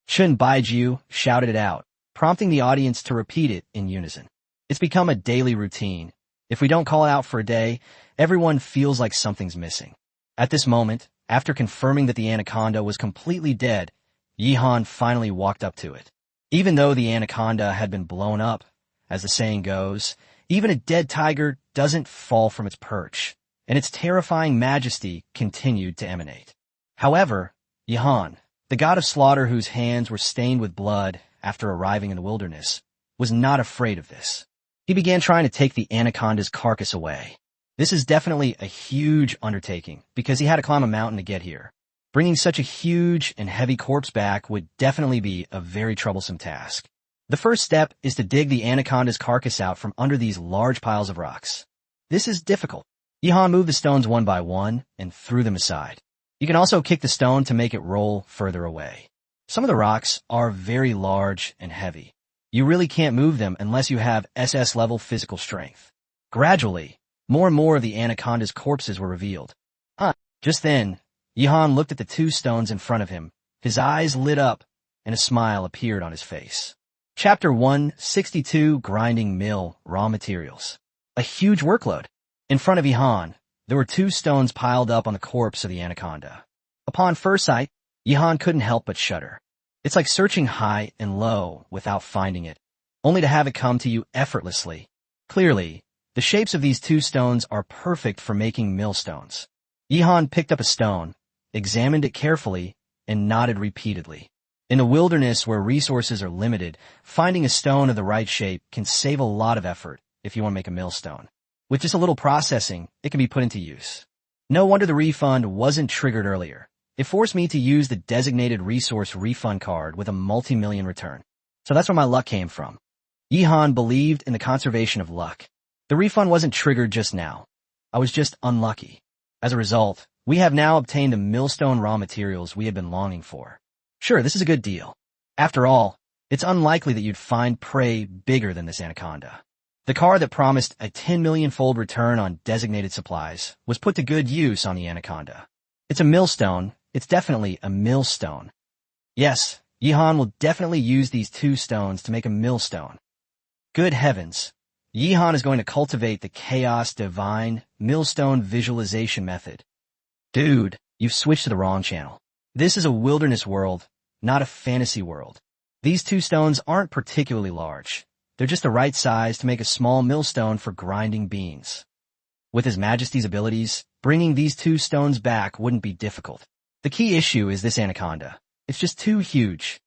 Chen Baiju shouted it out, prompting the audience to repeat it in unison. It's become a daily routine. If we don't call it out for a day, everyone feels like something's missing. At this moment, after confirming that the anaconda was completely dead, Yihan finally walked up to it. Even though the anaconda had been blown up, as the saying goes, even a dead tiger doesn't fall from its perch, and its terrifying majesty continued to emanate. However, Yihan, the god of slaughter whose hands were stained with blood after arriving in the wilderness, was not afraid of this. He began trying to take the anaconda's carcass away. This is definitely a huge undertaking because he had to climb a mountain to get here. Bringing such a huge and heavy corpse back would definitely be a very troublesome task. The first step is to dig the anaconda's carcass out from under these large piles of rocks. This is difficult. Yihan moved the stones one by one and threw them aside. You can also kick the stone to make it roll further away. Some of the rocks are very large and heavy. You really can't move them unless you have SS-level physical strength. Gradually, more and more of the anaconda's corpses were revealed. Just then, Yihan looked at the two stones in front of him. His eyes lit up, and a smile appeared on his face. Chapter 162, Grinding Mill, Raw Materials. A huge workload. In front of Yihan, there were two stones piled up on the corpse of the anaconda. Upon first sight, Yihan couldn't help but shudder. It's like searching high and low without finding it, only to have it come to you effortlessly. Clearly, the shapes of these two stones are perfect for making millstones. Yihan picked up a stone, examined it carefully, and nodded repeatedly. In a wilderness where resources are limited, finding a stone of the right shape can save a lot of effort if you want to make a millstone. With just a little processing, it can be put into use. No wonder the refund wasn't triggered earlier. It forced me to use the designated resource refund card with a multi-million return. So that's where my luck came from. Yihan believed in the conservation of luck. The refund wasn't triggered just now. I was just unlucky. As a result, we have now obtained the millstone raw materials we had been longing for. Sure, this is a good deal. After all, it's unlikely that you'd find prey bigger than this anaconda. The card that promised a 10 million-fold return on designated supplies was put to good use on the anaconda. It's a millstone. It's definitely a millstone. Yes, Yihan will definitely use these two stones to make a millstone. Good heavens. Yihan is going to cultivate the Chaos Divine Millstone Visualization Method. Dude, you've switched to the wrong channel. This is a wilderness world, not a fantasy world. These two stones aren't particularly large. They're just the right size to make a small millstone for grinding beans. With His Majesty's abilities, bringing these two stones back wouldn't be difficult. The key issue is this anaconda. It's just too huge.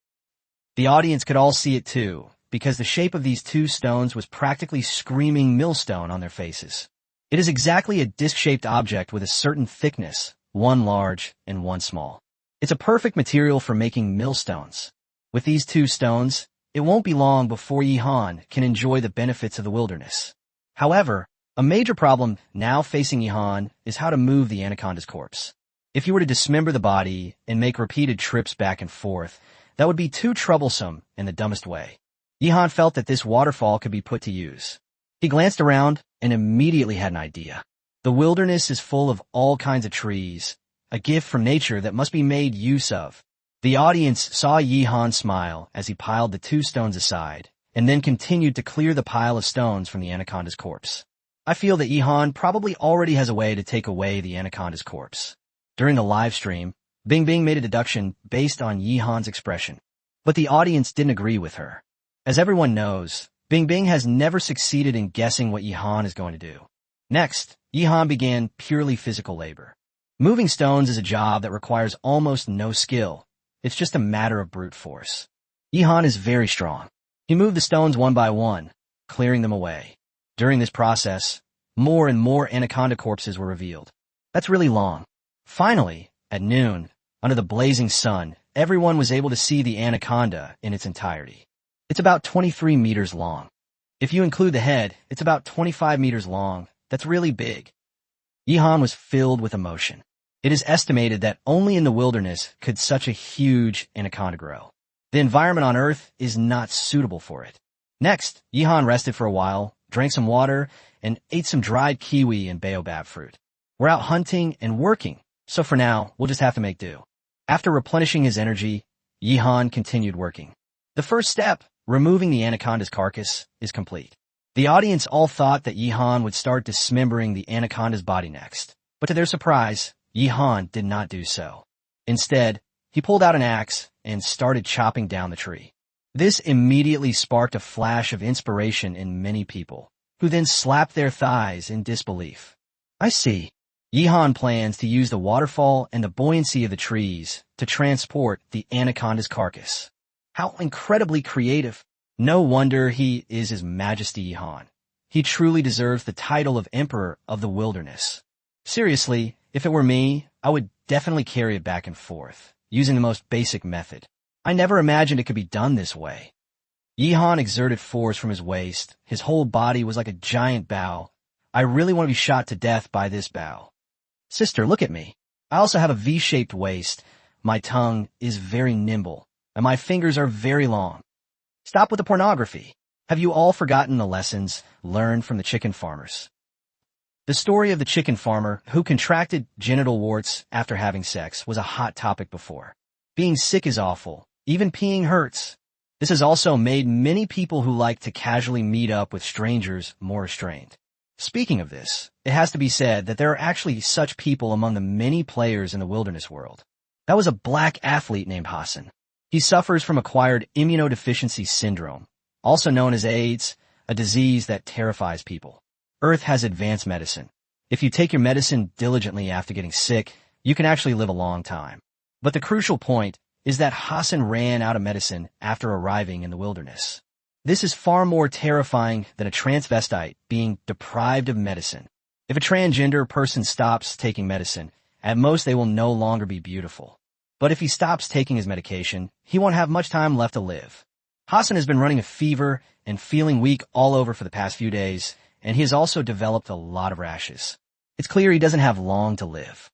The audience could all see it too, because the shape of these two stones was practically screaming millstone on their faces. It is exactly a disc-shaped object with a certain thickness, one large and one small. It's a perfect material for making millstones. With these two stones, it won't be long before Yihan can enjoy the benefits of the wilderness. However, a major problem now facing Yihan is how to move the anaconda's corpse. If you were to dismember the body and make repeated trips back and forth, that would be too troublesome in the dumbest way. Yihan felt that this waterfall could be put to use. He glanced around and immediately had an idea. The wilderness is full of all kinds of trees, a gift from nature that must be made use of. The audience saw Yihan smile as he piled the two stones aside, and then continued to clear the pile of stones from the anaconda's corpse. I feel that Yihan probably already has a way to take away the anaconda's corpse. During the live stream, Bing Bing made a deduction based on Yihan's expression, but the audience didn't agree with her. As everyone knows, Bing Bing has never succeeded in guessing what Yihan is going to do. Next, Yihan began purely physical labor. Moving stones is a job that requires almost no skill. It's just a matter of brute force. Yihan is very strong. He moved the stones one by one, clearing them away. During this process, more and more anaconda corpses were revealed. That's really long. Finally, at noon, under the blazing sun, everyone was able to see the anaconda in its entirety. It's about 23 meters long. If you include the head, it's about 25 meters long. That's really big. Yihan was filled with emotion. It is estimated that only in the wilderness could such a huge anaconda grow. The environment on Earth is not suitable for it. Next, Yihan rested for a while, drank some water, and ate some dried kiwi and baobab fruit. We're out hunting and working, so for now, we'll just have to make do. After replenishing his energy, Yihan continued working. The first step, removing the anaconda's carcass, is complete. The audience all thought that Yihan would start dismembering the anaconda's body next, but to their surprise, Yihan did not do so. Instead, he pulled out an axe and started chopping down the tree. This immediately sparked a flash of inspiration in many people, who then slapped their thighs in disbelief. I see. Yihan plans to use the waterfall and the buoyancy of the trees to transport the anaconda's carcass. How incredibly creative. No wonder he is His Majesty Yihan. He truly deserves the title of Emperor of the Wilderness. Seriously, if it were me, I would definitely carry it back and forth, using the most basic method. I never imagined it could be done this way. Yihan exerted force from his waist. His whole body was like a giant bow. I really want to be shot to death by this bow. Sister, look at me. I also have a V-shaped waist. My tongue is very nimble, and my fingers are very long. Stop with the pornography. Have you all forgotten the lessons learned from the chicken farmers? The story of the chicken farmer who contracted genital warts after having sex was a hot topic before. Being sick is awful. Even peeing hurts. This has also made many people who like to casually meet up with strangers more restrained. Speaking of this, it has to be said that there are actually such people among the many players in the wilderness world. That was a black athlete named Hassan. He suffers from acquired immunodeficiency syndrome, also known as AIDS, a disease that terrifies people. Earth has advanced medicine. If you take your medicine diligently after getting sick, you can actually live a long time. But the crucial point is that Hassan ran out of medicine after arriving in the wilderness. This is far more terrifying than a transvestite being deprived of medicine. If a transgender person stops taking medicine, at most they will no longer be beautiful. But if he stops taking his medication, he won't have much time left to live. Hassan has been running a fever and feeling weak all over for the past few days, and he has also developed a lot of rashes. It's clear he doesn't have long to live.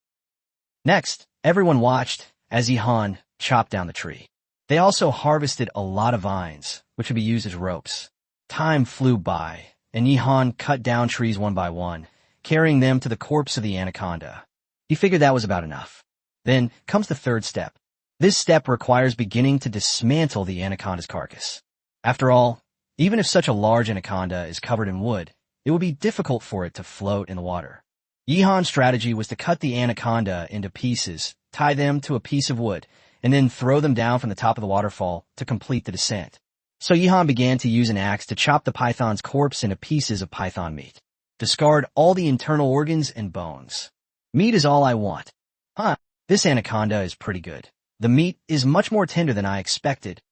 Next, everyone watched as Yihan chopped down the tree. They also harvested a lot of vines, which would be used as ropes. Time flew by, and Yihan cut down trees one by one, carrying them to the corpse of the anaconda. He figured that was about enough. Then comes the third step. This step requires beginning to dismantle the anaconda's carcass. After all, even if such a large anaconda is covered in wood, it would be difficult for it to float in the water. Yihan's strategy was to cut the anaconda into pieces, tie them to a piece of wood, and then throw them down from the top of the waterfall to complete the descent. So Yihan began to use an axe to chop the python's corpse into pieces of python meat. Discard all the internal organs and bones. Meat is all I want. This anaconda is pretty good. The meat is much more tender than I expected.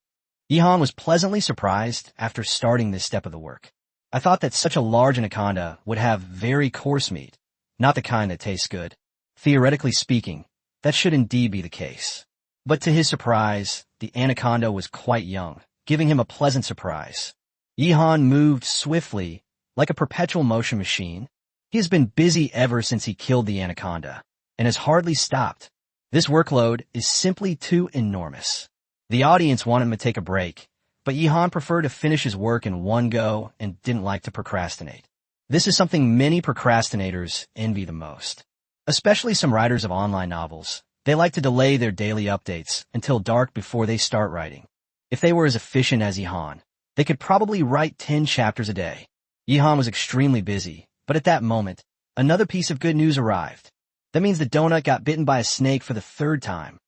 Yihan was pleasantly surprised after starting this step of the work. I thought that such a large anaconda would have very coarse meat, not the kind that tastes good. Theoretically speaking, that should indeed be the case. But to his surprise, the anaconda was quite young, giving him a pleasant surprise. Yihan moved swiftly, like a perpetual motion machine. He has been busy ever since he killed the anaconda, and has hardly stopped. This workload is simply too enormous. The audience wanted him to take a break, but Yihan preferred to finish his work in one go and didn't like to procrastinate. This is something many procrastinators envy the most, especially some writers of online novels. They like to delay their daily updates until dark before they start writing. If they were as efficient as Yihan, they could probably write 10 chapters a day. Yihan was extremely busy, but at that moment, another piece of good news arrived. That means the donut got bitten by a snake for the third time.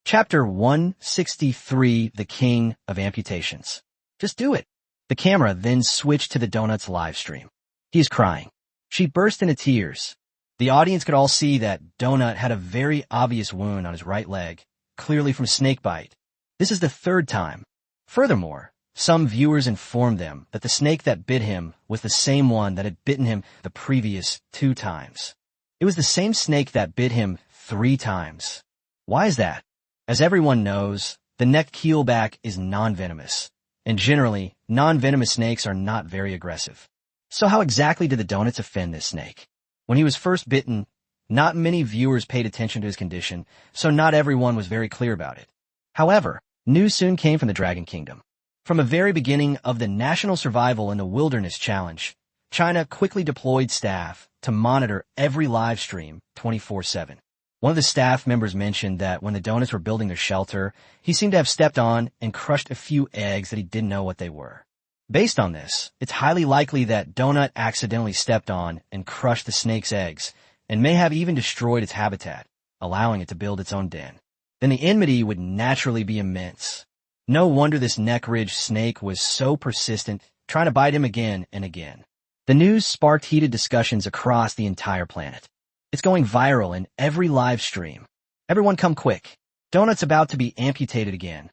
Chapter 163, The King of Amputations. Just do it. The camera then switched to the donut's live stream. He is crying. She burst into tears. The audience could all see that Donut had a very obvious wound on his right leg, clearly from snakebite. This is the third time. Furthermore, some viewers informed them that the snake that bit him was the same one that had bitten him the previous 2 times. It was the same snake that bit him 3 times. Why is that? As everyone knows, the neck keelback is non-venomous, and generally, non-venomous snakes are not very aggressive. So how exactly did the donuts offend this snake? When he was first bitten, not many viewers paid attention to his condition, so not everyone was very clear about it. However, news soon came from the Dragon Kingdom. From the very beginning of the National Survival in the Wilderness Challenge, China quickly deployed staff to monitor every live stream 24/7. One of the staff members mentioned that when the donuts were building their shelter, he seemed to have stepped on and crushed a few eggs that he didn't know what they were. Based on this, it's highly likely that Donut accidentally stepped on and crushed the snake's eggs, and may have even destroyed its habitat, allowing it to build its own den. Then the enmity would naturally be immense. No wonder this neck-ridged snake was so persistent, trying to bite him again and again. The news sparked heated discussions across the entire planet. It's going viral in every live stream. Everyone come quick. Donut's about to be amputated again.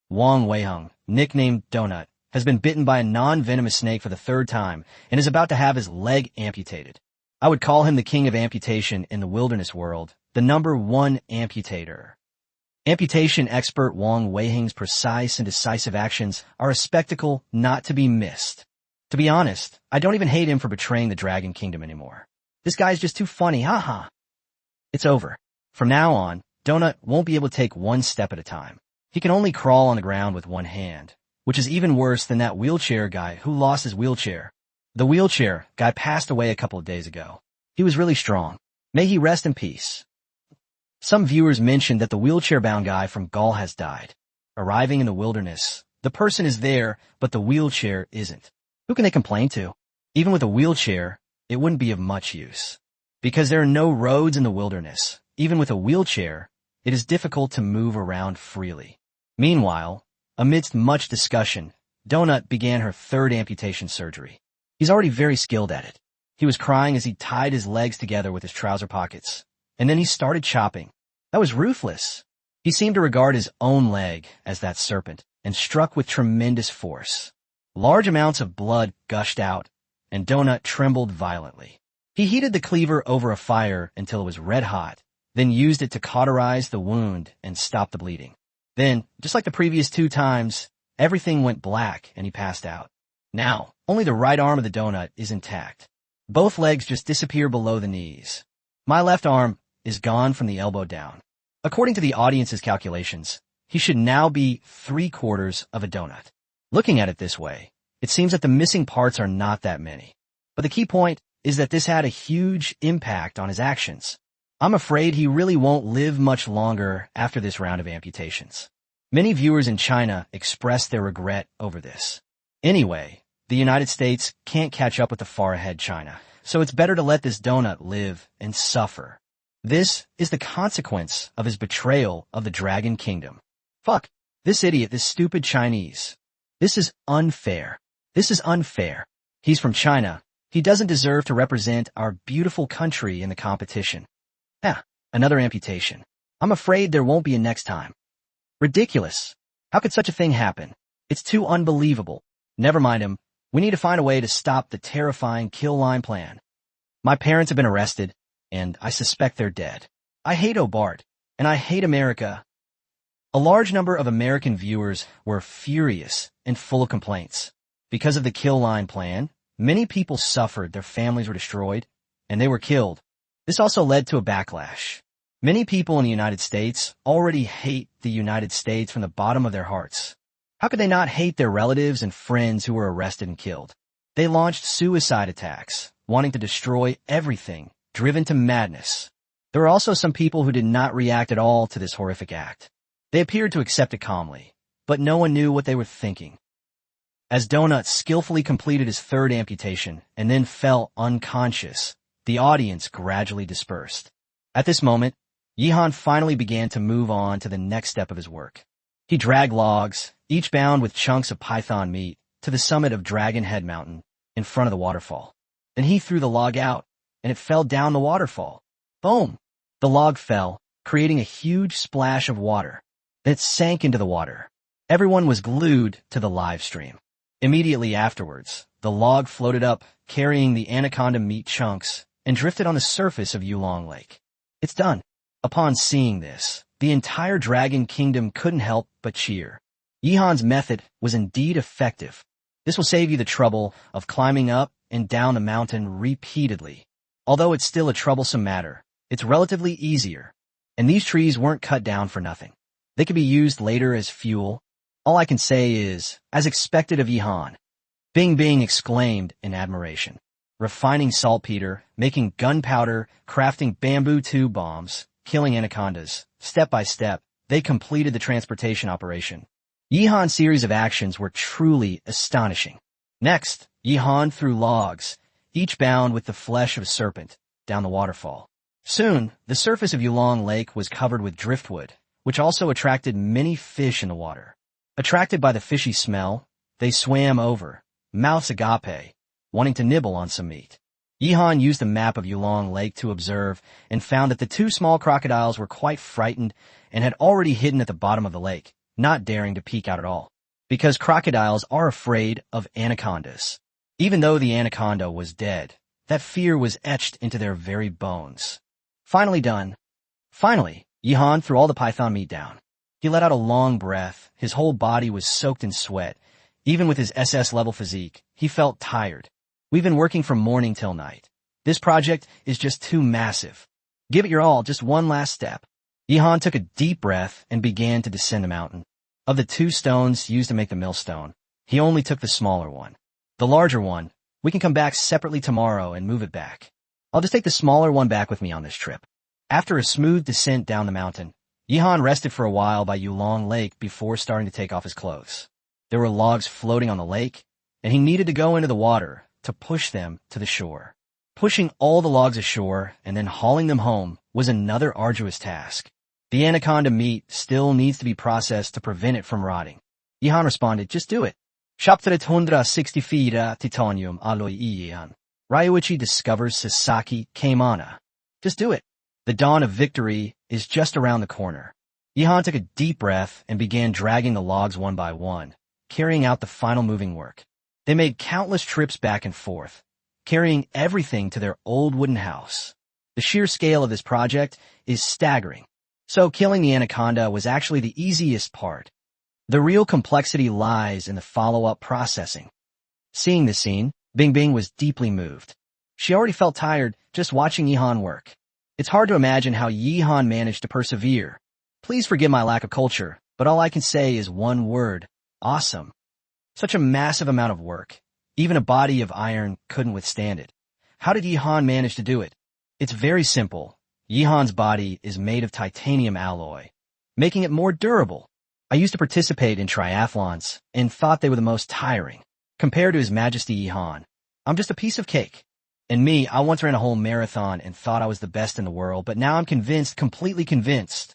Wang Weiheng, nicknamed Donut, has been bitten by a non-venomous snake for the 3rd time and is about to have his leg amputated. I would call him the king of amputation in the wilderness world, the #1 amputator. Amputation expert Wang Weiheng's precise and decisive actions are a spectacle not to be missed. To be honest, I don't even hate him for betraying the Dragon Kingdom anymore. This guy's just too funny, haha. It's over. From now on, Donut won't be able to take 1 step at a time. He can only crawl on the ground with 1 hand, which is even worse than that wheelchair guy who lost his wheelchair. The wheelchair guy passed away a couple of days ago. He was really strong. May he rest in peace. Some viewers mentioned that the wheelchair-bound guy from Gaul has died. Arriving in the wilderness, the person is there, but the wheelchair isn't. Who can they complain to? Even with a wheelchair, it wouldn't be of much use. Because there are no roads in the wilderness, even with a wheelchair, it is difficult to move around freely. Meanwhile, amidst much discussion, Donut began her 3rd amputation surgery. He's already very skilled at it. He was crying as he tied his legs together with his trouser pockets. And then he started chopping. That was ruthless. He seemed to regard his own leg as that serpent and struck with tremendous force. Large amounts of blood gushed out, and Donut trembled violently. He heated the cleaver over a fire until it was red hot, then used it to cauterize the wound and stop the bleeding. Then, just like the previous 2 times, everything went black and he passed out. Now, only the right arm of the Donut is intact. Both legs just disappear below the knees. My left arm is gone from the elbow down. According to the audience's calculations, he should now be 3/4 of a donut. Looking at it this way, it seems that the missing parts are not that many. But the key point is that this had a huge impact on his actions. I'm afraid he really won't live much longer after this round of amputations. Many viewers in China expressed their regret over this. Anyway, the United States can't catch up with the far-ahead China, so it's better to let this donut live and suffer. This is the consequence of his betrayal of the Dragon Kingdom. Fuck. This idiot, this stupid Chinese. This is unfair. This is unfair. He's from China. He doesn't deserve to represent our beautiful country in the competition. Another amputation. I'm afraid there won't be a next time. Ridiculous. How could such a thing happen? It's too unbelievable. Never mind him. We need to find a way to stop the terrifying kill line plan. My parents have been arrested, and I suspect they're dead. I hate Obart, and I hate America. A large number of American viewers were furious and full of complaints. Because of the kill line plan, many people suffered, their families were destroyed, and they were killed. This also led to a backlash. Many people in the United States already hate the United States from the bottom of their hearts. How could they not hate their relatives and friends who were arrested and killed? They launched suicide attacks, wanting to destroy everything, driven to madness. There were also some people who did not react at all to this horrific act. They appeared to accept it calmly, but no one knew what they were thinking. As Donut skillfully completed his 3rd amputation and then fell unconscious, the audience gradually dispersed. At this moment, Yihan finally began to move on to the next step of his work. He dragged logs, each bound with chunks of python meat, to the summit of Dragon Head Mountain, in front of the waterfall. Then he threw the log out, and it fell down the waterfall. Boom! The log fell, creating a huge splash of water. Then it sank into the water. Everyone was glued to the live stream. Immediately afterwards, the log floated up, carrying the anaconda meat chunks, and drifted on the surface of Yulong Lake. It's done. Upon seeing this, the entire dragon kingdom couldn't help but cheer. Yihan's method was indeed effective. This will save you the trouble of climbing up and down the mountain repeatedly. Although it's still a troublesome matter, it's relatively easier. And these trees weren't cut down for nothing. They could be used later as fuel. All I can say is, as expected of Yihan. Bing Bing exclaimed in admiration. Refining saltpeter, making gunpowder, crafting bamboo tube bombs, killing anacondas, step by step, they completed the transportation operation. Yihan's series of actions were truly astonishing. Next, Yihan threw logs, each bound with the flesh of a serpent, down the waterfall. Soon, the surface of Yulong Lake was covered with driftwood, which also attracted many fish in the water. Attracted by the fishy smell, they swam over, mouths agape, wanting to nibble on some meat. Yihan used a map of Yulong Lake to observe and found that the two small crocodiles were quite frightened and had already hidden at the bottom of the lake, not daring to peek out at all. Because crocodiles are afraid of anacondas. Even though the anaconda was dead, that fear was etched into their very bones. Finally done. Finally, Yihan threw all the python meat down. He let out a long breath. His whole body was soaked in sweat. Even with his SS-level physique, he felt tired. We've been working from morning till night. This project is just too massive. Give it your all, just one last step. Yihan took a deep breath and began to descend the mountain. Of the two stones used to make the millstone, he only took the smaller one. The larger one, we can come back separately tomorrow and move it back. I'll just take the smaller one back with me on this trip. After a smooth descent down the mountain, Yihan rested for a while by Yulong Lake before starting to take off his clothes. There were logs floating on the lake, and he needed to go into the water to push them to the shore. Pushing all the logs ashore and then hauling them home was another arduous task. The anaconda meat still needs to be processed to prevent it from rotting. Yihan responded, just do it. 364 titanium alloy Yihan. Ryuichi discovers Sasaki Keimana. Just do it. The dawn of victory is just around the corner. Yihan took a deep breath and began dragging the logs one by one, carrying out the final moving work. They made countless trips back and forth, carrying everything to their old wooden house. The sheer scale of this project is staggering. So killing the anaconda was actually the easiest part. The real complexity lies in the follow-up processing. Seeing this scene, Bing Bing was deeply moved. She already felt tired just watching Yihan work. It's hard to imagine how Yihan managed to persevere. Please forgive my lack of culture, but all I can say is one word: awesome. Such a massive amount of work. Even a body of iron couldn't withstand it. How did Yihan manage to do it? It's very simple. Yihan's body is made of titanium alloy, making it more durable. I used to participate in triathlons and thought they were the most tiring. Compared to His Majesty Yihan, I'm just a piece of cake. And me, I once ran a whole marathon and thought I was the best in the world, but now I'm convinced, completely convinced.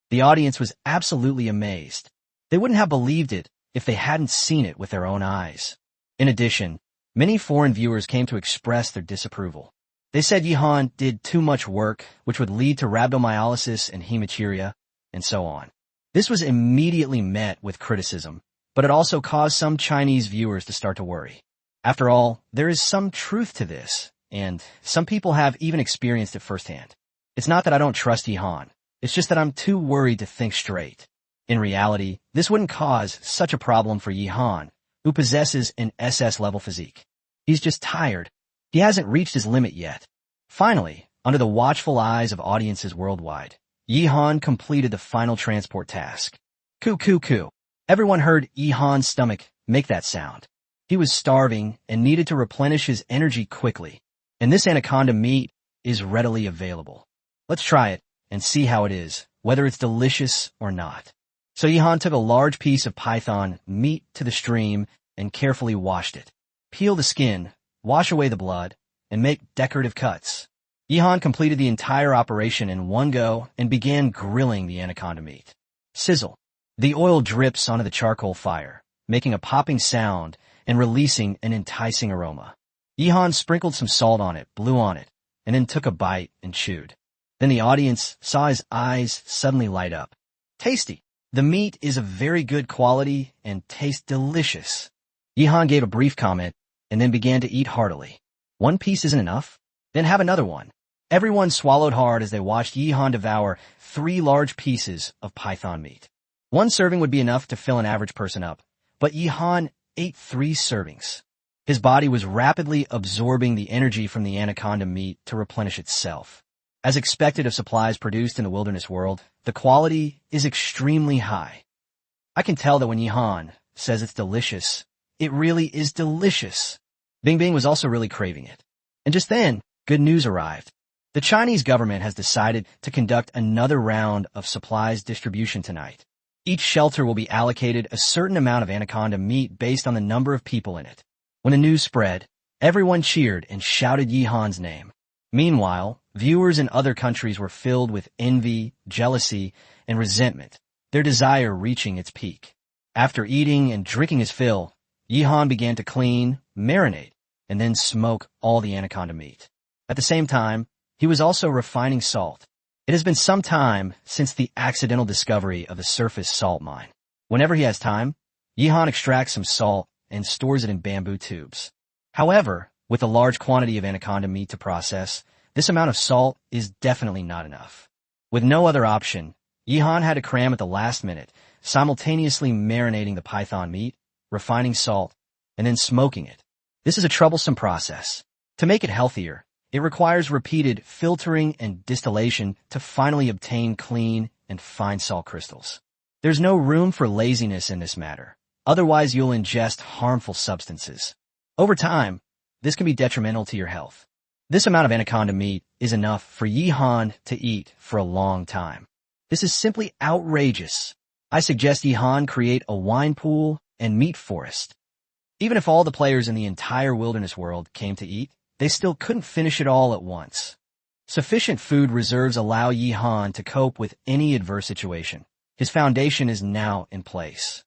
The audience was absolutely amazed. They wouldn't have believed it if they hadn't seen it with their own eyes. In addition, many foreign viewers came to express their disapproval. They said Yihan did too much work, which would lead to rhabdomyolysis and hematuria, and so on. This was immediately met with criticism, but it also caused some Chinese viewers to start to worry. After all, there is some truth to this, and some people have even experienced it firsthand. It's not that I don't trust Yihan, it's just that I'm too worried to think straight. In reality, this wouldn't cause such a problem for Yihan, who possesses an SS-level physique. He's just tired. He hasn't reached his limit yet. Finally, under the watchful eyes of audiences worldwide, Yihan completed the final transport task. Coo coo coo. Everyone heard Yihan's stomach make that sound. He was starving and needed to replenish his energy quickly, and this anaconda meat is readily available. Let's try it and see how it is, whether it's delicious or not. So Yihan took a large piece of python meat to the stream and carefully washed it. Peel the skin, wash away the blood, and make decorative cuts. Yihan completed the entire operation in one go and began grilling the anaconda meat. Sizzle. The oil drips onto the charcoal fire, making a popping sound and releasing an enticing aroma. Yihan sprinkled some salt on it, blew on it, and then took a bite and chewed. Then the audience saw his eyes suddenly light up. Tasty. The meat is of very good quality and tastes delicious. Yihan gave a brief comment and then began to eat heartily. One piece isn't enough? Then have another one. Everyone swallowed hard as they watched Yihan devour 3 large pieces of python meat. One serving would be enough to fill an average person up, but Yihan ate 3 servings. His body was rapidly absorbing the energy from the anaconda meat to replenish itself. As expected of supplies produced in the wilderness world, the quality is extremely high. I can tell that when Yihan says it's delicious, it really is delicious. Bing Bing was also really craving it. And just then, good news arrived. The Chinese government has decided to conduct another round of supplies distribution tonight. Each shelter will be allocated a certain amount of anaconda meat based on the number of people in it. When the news spread, everyone cheered and shouted Yihan's name. Meanwhile, viewers in other countries were filled with envy, jealousy, and resentment, their desire reaching its peak. After eating and drinking his fill, Yihan began to clean, marinate, and then smoke all the anaconda meat. At the same time, he was also refining salt. It has been some time since the accidental discovery of the surface salt mine. Whenever he has time, Yihan extracts some salt and stores it in bamboo tubes. However, with a large quantity of anaconda meat to process, this amount of salt is definitely not enough. With no other option, Yihan had to cram at the last minute, simultaneously marinating the python meat, refining salt, and then smoking it. This is a troublesome process. To make it healthier, it requires repeated filtering and distillation to finally obtain clean and fine salt crystals. There's no room for laziness in this matter. Otherwise, you'll ingest harmful substances. Over time, this can be detrimental to your health. This amount of anaconda meat is enough for Yihan to eat for a long time. This is simply outrageous. I suggest Yihan create a wine pool and meat forest. Even if all the players in the entire wilderness world came to eat, they still couldn't finish it all at once. Sufficient food reserves allow Yihan to cope with any adverse situation. His foundation is now in place.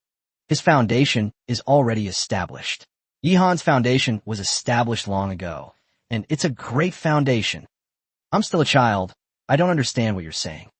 His foundation is already established. Yihan's foundation was established long ago, and it's a great foundation. I'm still a child. I don't understand what you're saying.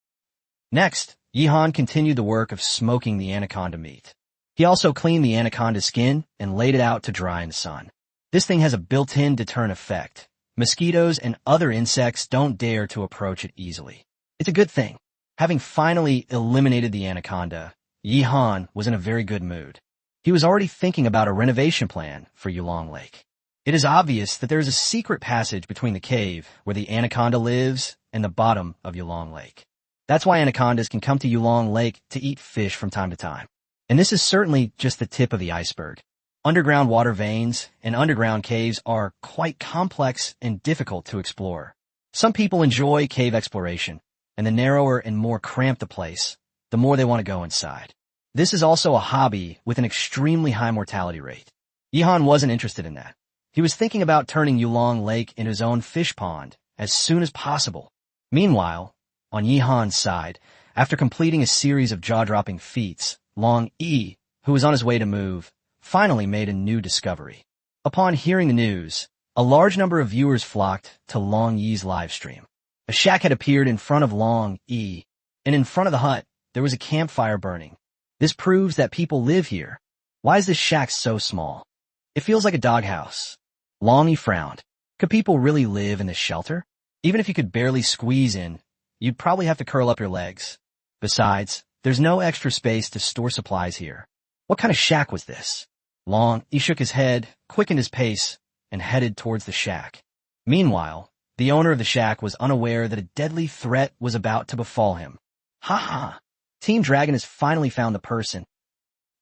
Next, Yihan continued the work of smoking the anaconda meat. He also cleaned the anaconda skin and laid it out to dry in the sun. This thing has a built-in deterrent effect. Mosquitoes and other insects don't dare to approach it easily. It's a good thing. Having finally eliminated the anaconda, Yihan was in a very good mood. He was already thinking about a renovation plan for Yulong Lake. It is obvious that there is a secret passage between the cave where the anaconda lives and the bottom of Yulong Lake. That's why anacondas can come to Yulong Lake to eat fish from time to time. And this is certainly just the tip of the iceberg. Underground water veins and underground caves are quite complex and difficult to explore. Some people enjoy cave exploration, and the narrower and more cramped the place, the more they want to go inside. This is also a hobby with an extremely high mortality rate. Yihan wasn't interested in that. He was thinking about turning Yulong Lake into his own fish pond as soon as possible. Meanwhile, on Yihan's side, after completing a series of jaw-dropping feats, Long Yi, who was on his way to move, finally made a new discovery. Upon hearing the news, a large number of viewers flocked to Long Yi's live stream. A shack had appeared in front of Long Yi, and in front of the hut, there was a campfire burning. This proves that people live here. Why is this shack so small? It feels like a doghouse. Long Yi frowned. Could people really live in this shelter? Even if you could barely squeeze in, you'd probably have to curl up your legs. Besides, there's no extra space to store supplies here. What kind of shack was this? Long Yi shook his head, quickened his pace, and headed towards the shack. Meanwhile, the owner of the shack was unaware that a deadly threat was about to befall him. Ha ha! Team Dragon has finally found the person.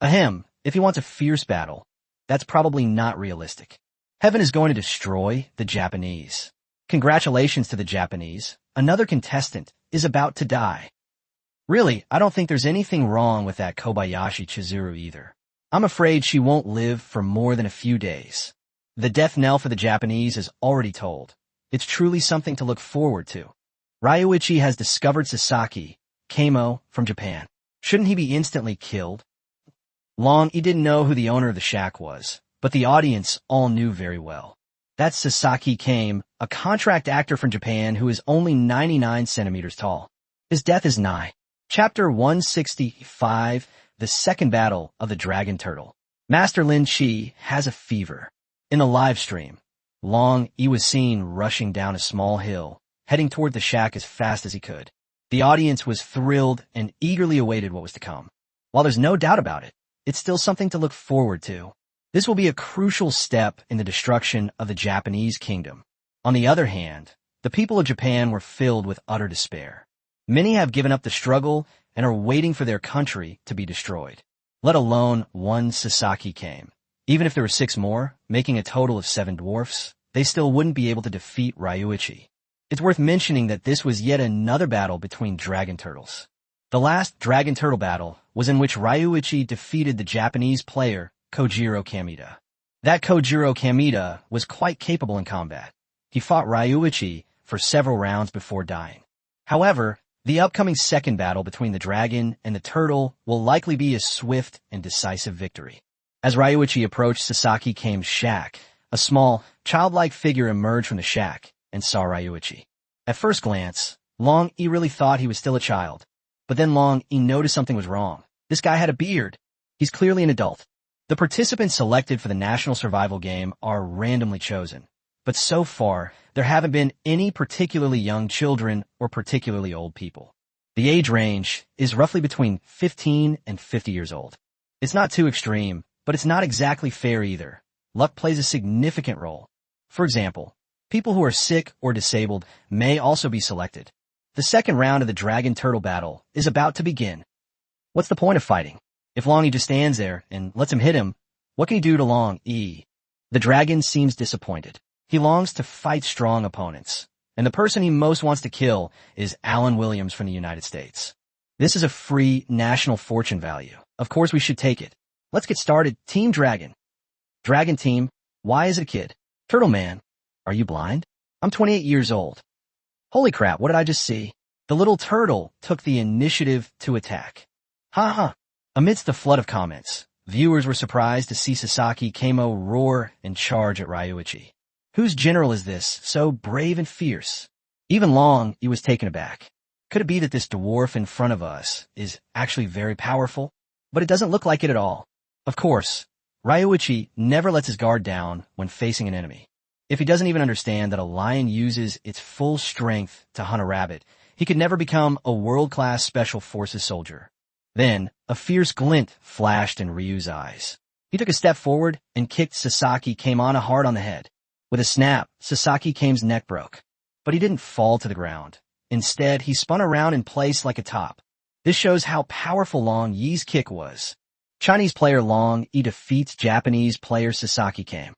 Ahem, if he wants a fierce battle, that's probably not realistic. Heaven is going to destroy the Japanese. Congratulations to the Japanese. Another contestant is about to die. Really, I don't think there's anything wrong with that Kobayashi Chizuru either. I'm afraid she won't live for more than a few days. The death knell for the Japanese is already tolled. It's truly something to look forward to. Ryuichi has discovered Sasaki, Kamo, from Japan. Shouldn't he be instantly killed? Long Yi didn't know who the owner of the shack was, but the audience all knew very well. That's Sasaki Kame, a contract actor from Japan who is only 99 centimeters tall. His death is nigh. Chapter 165, The Second Battle of the Dragon Turtle. Master Lin Chi has a fever. In the live stream, Long Yi was seen rushing down a small hill, heading toward the shack as fast as he could. The audience was thrilled and eagerly awaited what was to come. While there's no doubt about it, it's still something to look forward to. This will be a crucial step in the destruction of the Japanese kingdom. On the other hand, the people of Japan were filled with utter despair. Many have given up the struggle and are waiting for their country to be destroyed. Let alone one Sasaki came. Even if there were 6 more, making a total of 7 dwarfs, they still wouldn't be able to defeat Ryuichi. It's worth mentioning that this was yet another battle between dragon turtles. The last dragon turtle battle was in which Ryuichi defeated the Japanese player Kojiro Kameda. That Kojiro Kameda was quite capable in combat. He fought Ryuichi for several rounds before dying. However, the upcoming second battle between the dragon and the turtle will likely be a swift and decisive victory. As Ryuichi approached Sasaki Kame's shack, a small, childlike figure emerged from the shack and saw Ryuichi. At first glance, Long Yi really thought he was still a child. But then Long Yi noticed something was wrong. This guy had a beard. He's clearly an adult. The participants selected for the national survival game are randomly chosen. But so far, there haven't been any particularly young children or particularly old people. The age range is roughly between 15 and 50 years old. It's not too extreme, but it's not exactly fair either. Luck plays a significant role. For example, people who are sick or disabled may also be selected. The second round of the Dragon Turtle battle is about to begin. What's the point of fighting? If Long Yi just stands there and lets him hit him, what can he do to Long Yi? The dragon seems disappointed. He longs to fight strong opponents, and the person he most wants to kill is Alan Williams from the United States. This is a free national fortune value. Of course we should take it. Let's get started. Team Dragon. Dragon Team, why is it a kid? Turtle Man, are you blind? I'm 28 years old. Holy crap, what did I just see? The little turtle took the initiative to attack. Ha. Amidst the flood of comments, viewers were surprised to see Sasaki Kamo roar and charge at Ryuichi. Whose general is this, so brave and fierce? Even Long Yi was taken aback. Could it be that this dwarf in front of us is actually very powerful? But it doesn't look like it at all. Of course, Ryuichi never lets his guard down when facing an enemy. If he doesn't even understand that a lion uses its full strength to hunt a rabbit, he could never become a world-class special forces soldier. Then, a fierce glint flashed in Ryu's eyes. He took a step forward and kicked Sasaki Kamana hard on the head. With a snap, Sasaki Kame's neck broke. But he didn't fall to the ground. Instead, he spun around in place like a top. This shows how powerful Long Yi's kick was. Chinese player Long Yi defeats Japanese player Sasaki Kame.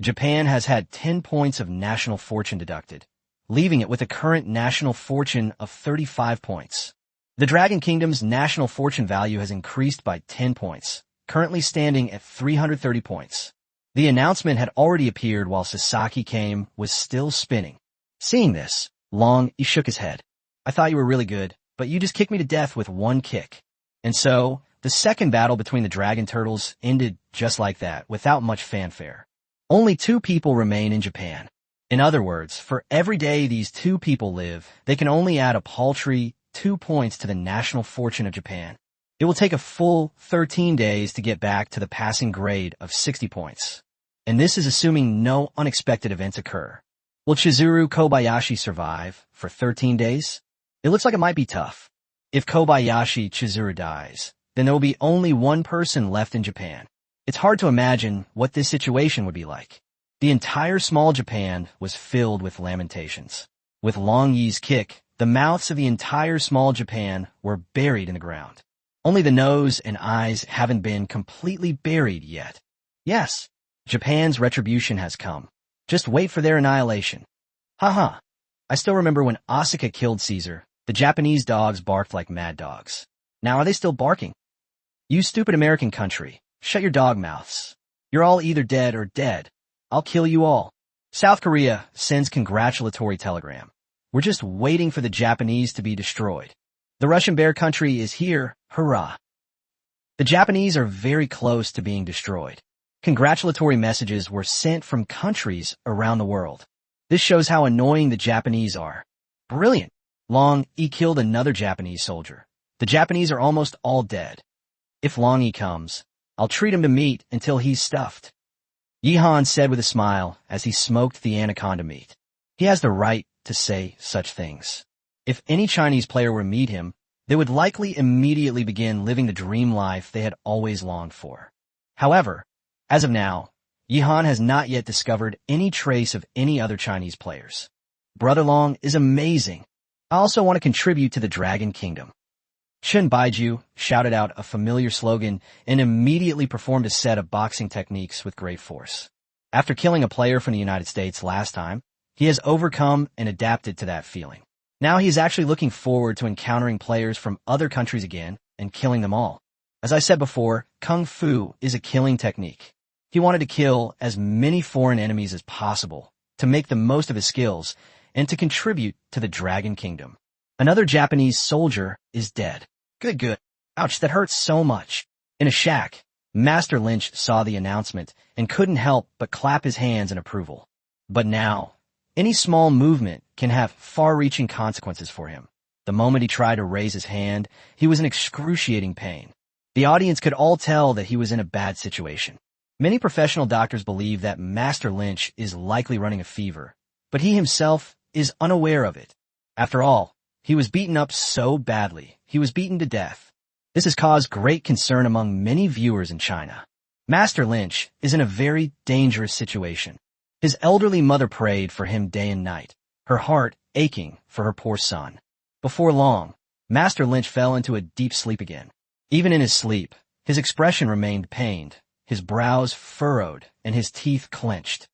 Japan has had 10 points of national fortune deducted, leaving it with a current national fortune of 35 points. The Dragon Kingdom's national fortune value has increased by 10 points, currently standing at 330 points. The announcement had already appeared while Sasaki Kame was still spinning. Seeing this, Long Yi shook his head. I thought you were really good, but you just kicked me to death with one kick. And so, the second battle between the Dragon Turtles ended just like that, without much fanfare. Only 2 people remain in Japan. In other words, for every day these 2 people live, they can only add a paltry 2 points to the national fortune of Japan. It will take a full 13 days to get back to the passing grade of 60 points. And this is assuming no unexpected events occur. Will Chizuru Kobayashi survive for 13 days? It looks like it might be tough. If Kobayashi Chizuru dies, then there will be only 1 person left in Japan. It's hard to imagine what this situation would be like. The entire small Japan was filled with lamentations. With Long Yi's kick, the mouths of the entire small Japan were buried in the ground. Only the nose and eyes haven't been completely buried yet. Yes, Japan's retribution has come. Just wait for their annihilation. Haha. I still remember when Asuka killed Caesar, the Japanese dogs barked like mad dogs. Now are they still barking? You stupid American country, shut your dog mouths. You're all either dead or dead. I'll kill you all. South Korea sends congratulatory telegram. We're just waiting for the Japanese to be destroyed. The Russian bear country is here, hurrah. The Japanese are very close to being destroyed. Congratulatory messages were sent from countries around the world. This shows how annoying the Japanese are. Brilliant! Long Yi killed another Japanese soldier. The Japanese are almost all dead. If Long Yi comes, I'll treat him to meat until he's stuffed. Yihan said with a smile as he smoked the anaconda meat. He has the right to say such things. If any Chinese player were to meet him, they would likely immediately begin living the dream life they had always longed for. However, as of now, Yihan has not yet discovered any trace of any other Chinese players. Brother Long is amazing. I also want to contribute to the Dragon Kingdom. Chen Baiju shouted out a familiar slogan and immediately performed a set of boxing techniques with great force. After killing a player from the United States last time, he has overcome and adapted to that feeling. Now he is actually looking forward to encountering players from other countries again and killing them all. As I said before, Kung Fu is a killing technique. He wanted to kill as many foreign enemies as possible to make the most of his skills and to contribute to the Dragon Kingdom. Another Japanese soldier is dead. Good. Ouch, that hurts so much. In a shack, Master Lynch saw the announcement and couldn't help but clap his hands in approval. But now, any small movement can have far-reaching consequences for him. The moment he tried to raise his hand, he was in excruciating pain. The audience could all tell that he was in a bad situation. Many professional doctors believe that Master Lynch is likely running a fever, but he himself is unaware of it. After all, he was beaten up so badly, he was beaten to death. This has caused great concern among many viewers in China. Master Lynch is in a very dangerous situation. His elderly mother prayed for him day and night, her heart aching for her poor son. Before long, Master Lynch fell into a deep sleep again. Even in his sleep, his expression remained pained, his brows furrowed, and his teeth clenched.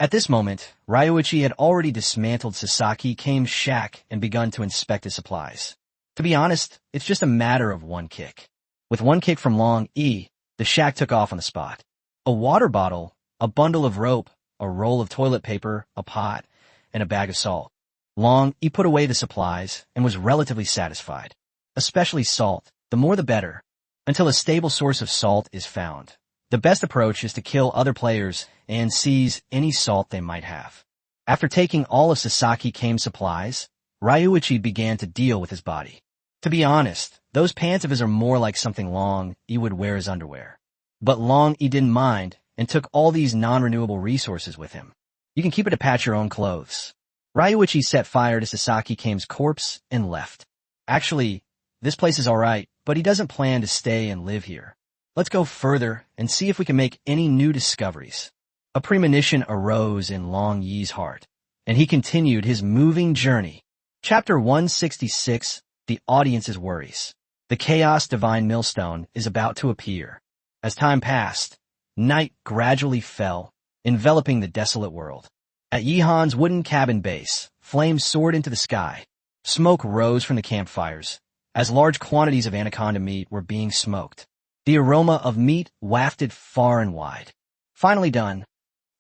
At this moment, Ryuichi had already dismantled Sasaki Kame's shack and begun to inspect his supplies. To be honest, it's just a matter of one kick. With one kick from Long Yi, the shack took off on the spot. A water bottle, a bundle of rope, a roll of toilet paper, a pot, and a bag of salt. Long Yi put away the supplies and was relatively satisfied. Especially salt, the more the better, until a stable source of salt is found. The best approach is to kill other players and seize any salt they might have. After taking all of Sasaki Kame's supplies, Ryuichi began to deal with his body. To be honest, those pants of his are more like something Long Yi would wear as underwear. But Long Yi didn't mind and took all these non-renewable resources with him. You can keep it to patch your own clothes. Ryuichi set fire to Sasaki Kame's corpse and left. Actually, this place is alright, but he doesn't plan to stay and live here. Let's go further and see if we can make any new discoveries. A premonition arose in Long Yi's heart, and he continued his moving journey. Chapter 166, The Audience's Worries. The Chaos Divine Millstone is about to appear. As time passed, night gradually fell, enveloping the desolate world. At Yihan's wooden cabin base, flames soared into the sky. Smoke rose from the campfires, as large quantities of anaconda meat were being smoked. The aroma of meat wafted far and wide. Finally done.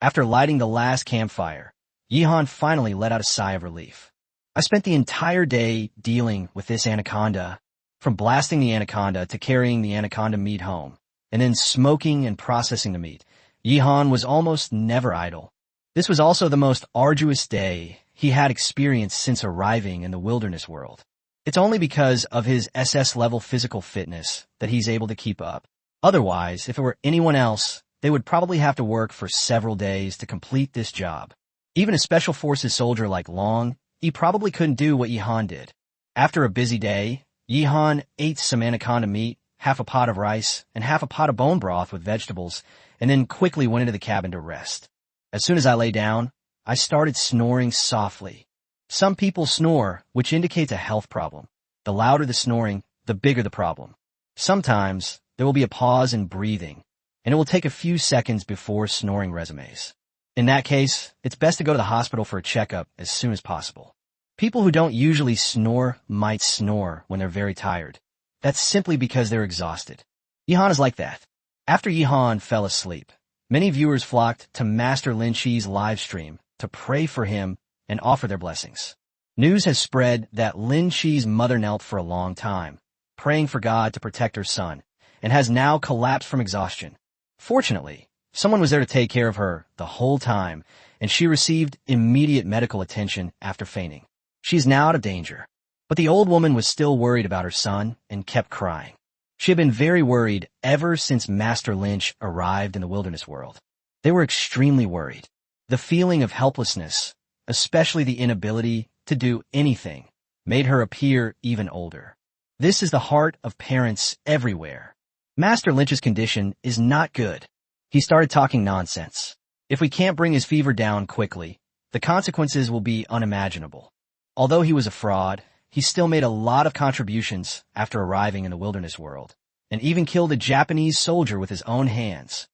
After lighting the last campfire, Yihan finally let out a sigh of relief. I spent the entire day dealing with this anaconda, from blasting the anaconda to carrying the anaconda meat home, and then smoking and processing the meat. Yihan was almost never idle. This was also the most arduous day he had experienced since arriving in the wilderness world. It's only because of his SS-level physical fitness that he's able to keep up. Otherwise, if it were anyone else, they would probably have to work for several days to complete this job. Even a special forces soldier like Long, he probably couldn't do what Yihan did. After a busy day, Yihan ate some anaconda meat, half a pot of rice, and half a pot of bone broth with vegetables, and then quickly went into the cabin to rest. As soon as I lay down, I started snoring softly. Some people snore, which indicates a health problem. The louder the snoring, the bigger the problem. Sometimes, there will be a pause in breathing, and it will take a few seconds before snoring resumes. In that case, it's best to go to the hospital for a checkup as soon as possible. People who don't usually snore might snore when they're very tired. That's simply because they're exhausted. Yihan is like that. After Yihan fell asleep, many viewers flocked to Master Lin Chi's live stream to pray for him and offer their blessings. News has spread that Lin Chi's mother knelt for a long time, praying for God to protect her son, and has now collapsed from exhaustion. Fortunately, Someone was there to take care of her the whole time, and she received immediate medical attention after fainting. She's now out of danger. But the old woman was still worried about her son and kept crying. She had been very worried ever since Master Lynch arrived in the wilderness world. They were extremely worried. The feeling of helplessness, especially the inability to do anything, made her appear even older. This is the heart of parents everywhere. Master Lynch's condition is not good. He started talking nonsense. If we can't bring his fever down quickly, the consequences will be unimaginable. Although he was a fraud, he still made a lot of contributions after arriving in the wilderness world, and even killed a Japanese soldier with his own hands.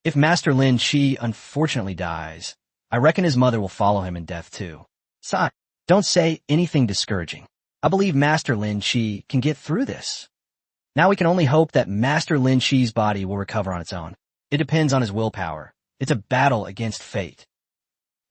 If Master Lin Shi unfortunately dies, I reckon his mother will follow him in death too. Sigh, don't say anything discouraging. I believe Master Lin Shi can get through this. Now we can only hope that Master Lin Shi's body will recover on its own. It depends on his willpower. It's a battle against fate.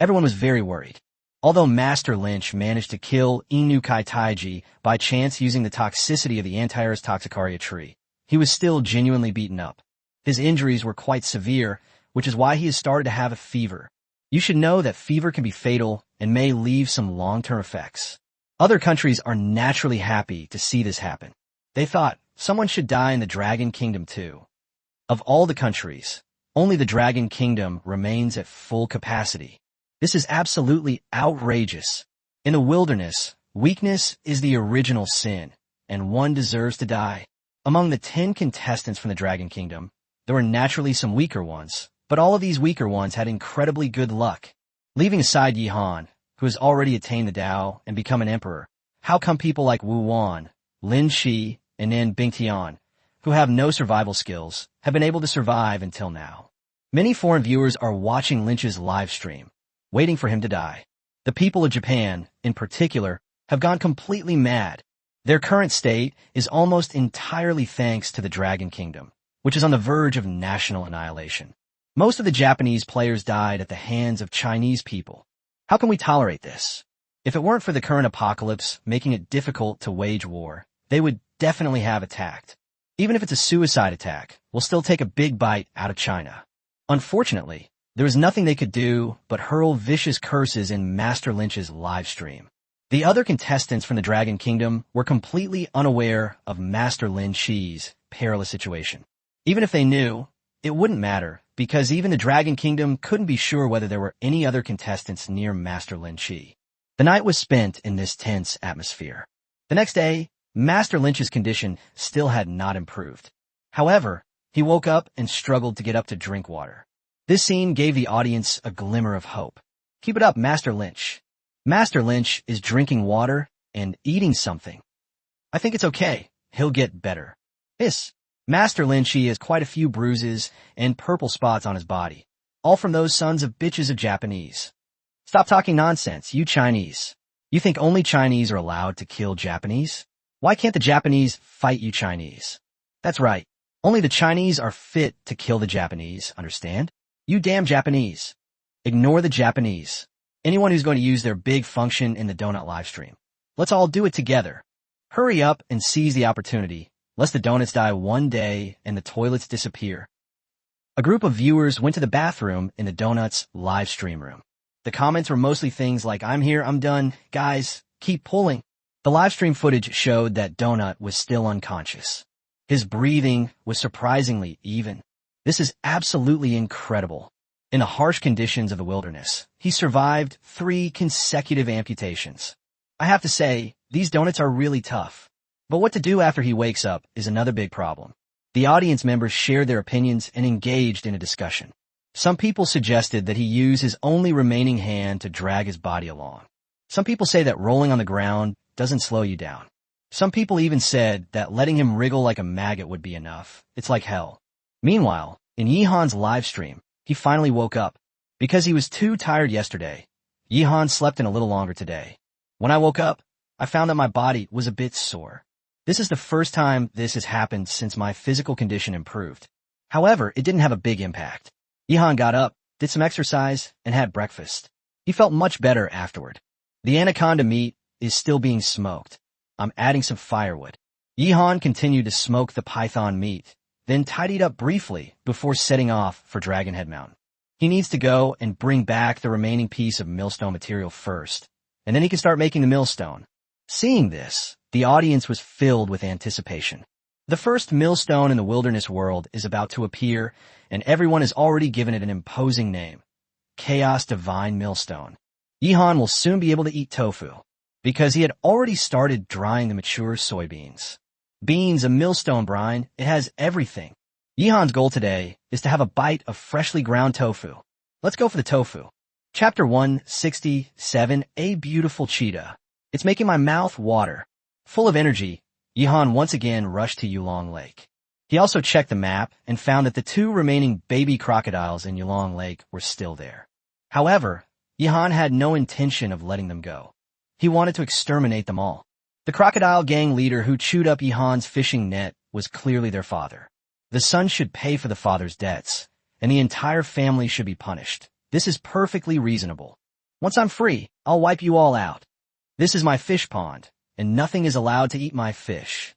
Everyone was very worried. Although Master Lynch managed to kill Inu Kai Taiji by chance using the toxicity of the Antiris toxicaria tree, he was still genuinely beaten up. His injuries were quite severe, which is why he has started to have a fever. You should know that fever can be fatal and may leave some long-term effects. Other countries are naturally happy to see this happen. They thought someone should die in the Dragon Kingdom too. Of all the countries, only the Dragon Kingdom remains at full capacity. This is absolutely outrageous. In the wilderness, weakness is the original sin, and one deserves to die. Among the 10 contestants from the Dragon Kingdom, there were naturally some weaker ones, but all of these weaker ones had incredibly good luck. Leaving aside Yi Han, who has already attained the Tao and become an emperor, how come people like Wu Wan, Lin Shi, and Nen Bingtian, who have no survival skills, have been able to survive until now? Many foreign viewers are watching Lynch's live stream, waiting for him to die. The people of Japan, in particular, have gone completely mad. Their current state is almost entirely thanks to the Dragon Kingdom, which is on the verge of national annihilation. Most of the Japanese players died at the hands of Chinese people. How can we tolerate this? If it weren't for the current apocalypse making it difficult to wage war, they would definitely have attacked. Even if it's a suicide attack, we'll still take a big bite out of China. Unfortunately, there was nothing they could do but hurl vicious curses in Master Lynch's live stream. The other contestants from the Dragon Kingdom were completely unaware of Master Lin Shi's perilous situation. Even if they knew, it wouldn't matter, because even the Dragon Kingdom couldn't be sure whether there were any other contestants near Master Lin Shi. The night was spent in this tense atmosphere. The next day, Master Lynch's condition still had not improved. However, he woke up and struggled to get up to drink water. This scene gave the audience a glimmer of hope. Keep it up, Master Lynch. Master Lynch is drinking water and eating something. I think it's okay. He'll get better. Master Lynch has quite a few bruises and purple spots on his body, all from those sons of bitches of Japanese. Stop talking nonsense, you Chinese. You think only Chinese are allowed to kill Japanese? Why can't the Japanese fight you Chinese? That's right. Only the Chinese are fit to kill the Japanese, understand? You damn Japanese. Ignore the Japanese. Anyone who's going to use their big function in the donut livestream. Let's all do it together. Hurry up and seize the opportunity, lest the donuts die one day and the toilets disappear. A group of viewers went to the bathroom in the donuts live stream room. The comments were mostly things like, "I'm here, I'm done, guys, keep pulling." The live stream footage showed that Donut was still unconscious. His breathing was surprisingly even. This is absolutely incredible. In the harsh conditions of the wilderness, he survived 3 consecutive amputations. I have to say, these donuts are really tough. But what to do after he wakes up is another big problem. The audience members shared their opinions and engaged in a discussion. Some people suggested that he use his only remaining hand to drag his body along. Some people say that rolling on the ground doesn't slow you down. Some people even said that letting him wriggle like a maggot would be enough. It's like hell. Meanwhile, in Yihan's live stream, he finally woke up. Because he was too tired yesterday, Yihan slept in a little longer today. When I woke up, I found that my body was a bit sore. This is the first time this has happened since my physical condition improved. However, it didn't have a big impact. Yihan got up, did some exercise, and had breakfast. He felt much better afterward. The anaconda meat is still being smoked. I'm adding some firewood. Yihan continued to smoke the python meat, then tidied up briefly before setting off for Dragonhead Mountain. He needs to go and bring back the remaining piece of millstone material first, and then he can start making the millstone. Seeing this, the audience was filled with anticipation. The first millstone in the wilderness world is about to appear, and everyone has already given it an imposing name: Chaos Divine Millstone. Yihan will soon be able to eat tofu, because he had already started drying the mature soybeans. Beans, a millstone brine, it has everything. Yihan's goal today is to have a bite of freshly ground tofu. Let's go for the tofu. Chapter 167, A Beautiful Cheetah. It's making my mouth water. Full of energy, Yihan once again rushed to Yulong Lake. He also checked the map and found that the 2 remaining baby crocodiles in Yulong Lake were still there. However, Yihan had no intention of letting them go. He wanted to exterminate them all. The crocodile gang leader who chewed up Yihan's fishing net was clearly their father. The son should pay for the father's debts, and the entire family should be punished. This is perfectly reasonable. Once I'm free, I'll wipe you all out. This is my fish pond, and nothing is allowed to eat my fish.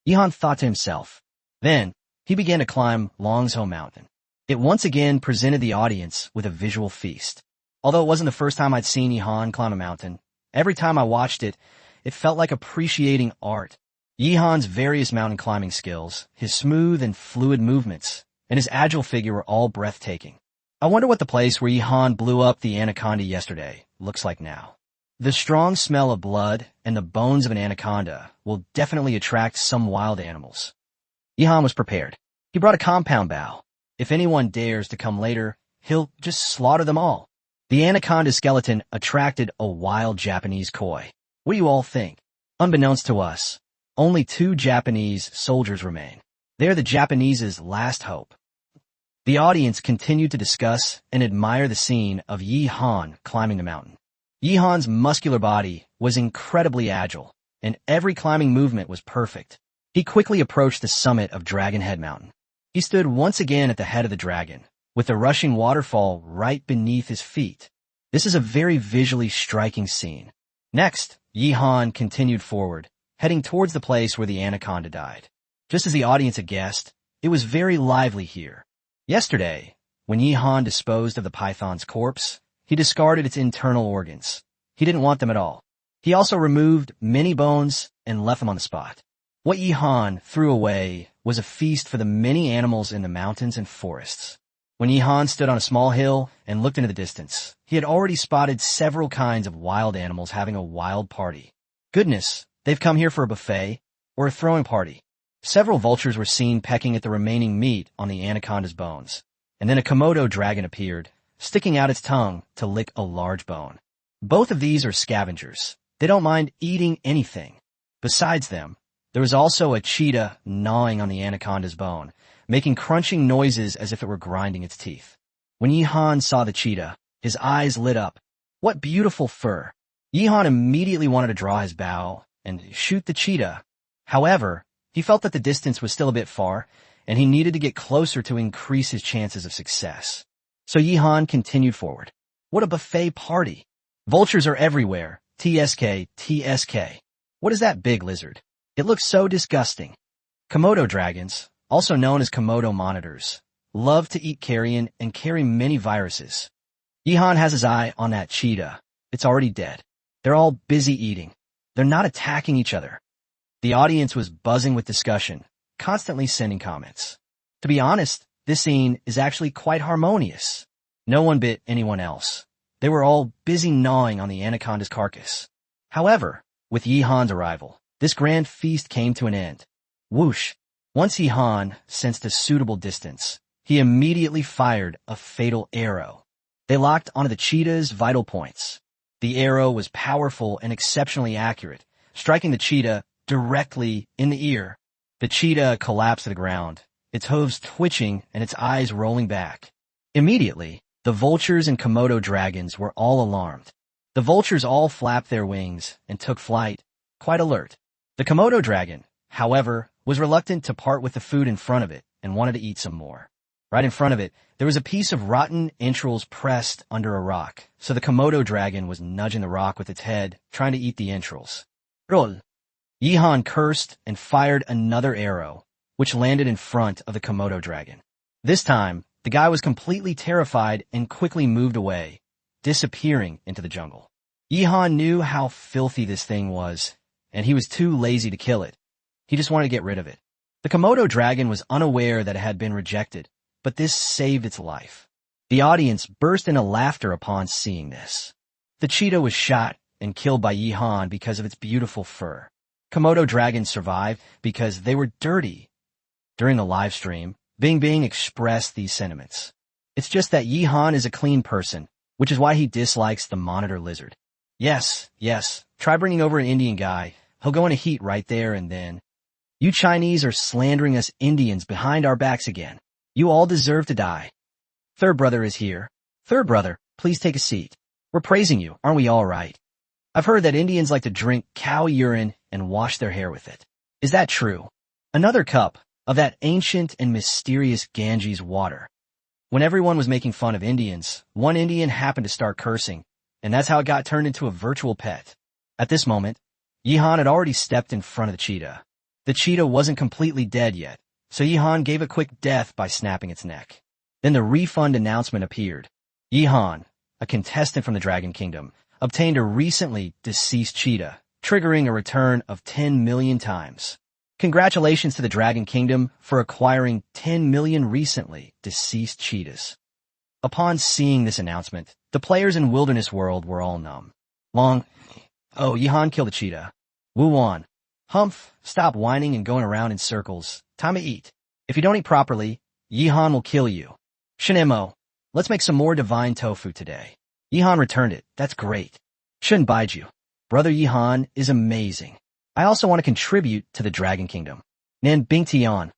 Yihan thought to himself. Then, he began to climb Longzhou Mountain. It once again presented the audience with a visual feast. Although it wasn't the first time I'd seen Yihan climb a mountain, every time I watched it, it felt like appreciating art. Yihan's various mountain climbing skills, his smooth and fluid movements, and his agile figure were all breathtaking. I wonder what the place where Yihan blew up the anaconda yesterday looks like now. The strong smell of blood and the bones of an anaconda will definitely attract some wild animals. Yihan was prepared. He brought a compound bow. If anyone dares to come later, he'll just slaughter them all. The anaconda skeleton attracted a wild Japanese koi. What do you all think? Unbeknownst to us, only 2 Japanese soldiers remain. They're the Japanese's last hope. The audience continued to discuss and admire the scene of Yihan climbing the mountain. Yihan's muscular body was incredibly agile, and every climbing movement was perfect. He quickly approached the summit of Dragonhead Mountain. He stood once again at the head of the dragon, with the rushing waterfall right beneath his feet. This is a very visually striking scene. Next, Yihan continued forward, heading towards the place where the anaconda died. Just as the audience had guessed, it was very lively here. Yesterday, when Yihan disposed of the python's corpse, he discarded its internal organs. He didn't want them at all. He also removed many bones and left them on the spot. What Yihan threw away was a feast for the many animals in the mountains and forests. When Yihan stood on a small hill and looked into the distance, he had already spotted several kinds of wild animals having a wild party. Goodness, they've come here for a buffet or a throwing party. Several vultures were seen pecking at the remaining meat on the anaconda's bones, and then a Komodo dragon appeared, sticking out its tongue to lick a large bone. Both of these are scavengers. They don't mind eating anything. Besides them, there was also a cheetah gnawing on the anaconda's bone, making crunching noises as if it were grinding its teeth. When Yihan saw the cheetah, his eyes lit up. What beautiful fur! Yihan immediately wanted to draw his bow and shoot the cheetah. However, he felt that the distance was still a bit far, and he needed to get closer to increase his chances of success. So Yihan continued forward. What a buffet party! Vultures are everywhere. TSK, TSK. What is that big lizard? It looks so disgusting. Komodo dragons, also known as Komodo monitors, love to eat carrion and carry many viruses. Yihan has his eye on that cheetah. It's already dead. They're all busy eating. They're not attacking each other. The audience was buzzing with discussion, constantly sending comments. To be honest, this scene is actually quite harmonious. No one bit anyone else. They were all busy gnawing on the anaconda's carcass. However, with Yihan's arrival, this grand feast came to an end. Whoosh! Once Yihan sensed a suitable distance, he immediately fired a fatal arrow. They locked onto the cheetah's vital points. The arrow was powerful and exceptionally accurate, striking the cheetah directly in the ear. The cheetah collapsed to the ground, its hooves twitching and its eyes rolling back. Immediately, the vultures and Komodo dragons were all alarmed. The vultures all flapped their wings and took flight, quite alert. The Komodo dragon, however, was reluctant to part with the food in front of it and wanted to eat some more. Right in front of it, there was a piece of rotten entrails pressed under a rock, so the Komodo dragon was nudging the rock with its head, trying to eat the entrails. Roll! Yihan cursed and fired another arrow, which landed in front of the Komodo dragon. This time, the guy was completely terrified and quickly moved away, disappearing into the jungle. Yihan knew how filthy this thing was, and he was too lazy to kill it. He just wanted to get rid of it. The Komodo dragon was unaware that it had been rejected, but this saved its life. The audience burst into laughter upon seeing this. The cheetah was shot and killed by Yihan because of its beautiful fur. Komodo dragons survived because they were dirty. During the live stream, Bing Bing expressed these sentiments. It's just that Yihan is a clean person, which is why he dislikes the monitor lizard. Yes, try bringing over an Indian guy. He'll go in a heat right there and then. You Chinese are slandering us Indians behind our backs again. You all deserve to die. Third brother is here. Third brother, please take a seat. We're praising you, aren't we all right? I've heard that Indians like to drink cow urine and wash their hair with it. Is that true? Another cup of that ancient and mysterious Ganges water. When everyone was making fun of Indians, one Indian happened to start cursing, and that's how it got turned into a virtual pet. At this moment, Yihan had already stepped in front of the cheetah. The cheetah wasn't completely dead yet, so Yihan gave a quick death by snapping its neck. Then the refund announcement appeared. Yihan, a contestant from the Dragon Kingdom, obtained a recently deceased cheetah, triggering a return of 10 million times. Congratulations to the Dragon Kingdom for acquiring 10 million recently deceased cheetahs. Upon seeing this announcement, the players in Wilderness World were all numb. Oh, Yihan killed a cheetah. Wu-Wan. Humph, stop whining and going around in circles. Time to eat. If you don't eat properly, Yihan will kill you. Shinemo, let's make some more divine tofu today. Yihan returned it. That's great. Shouldn't bide you. Brother Yihan is amazing. I also want to contribute to the Dragon Kingdom. Nan Bingtian,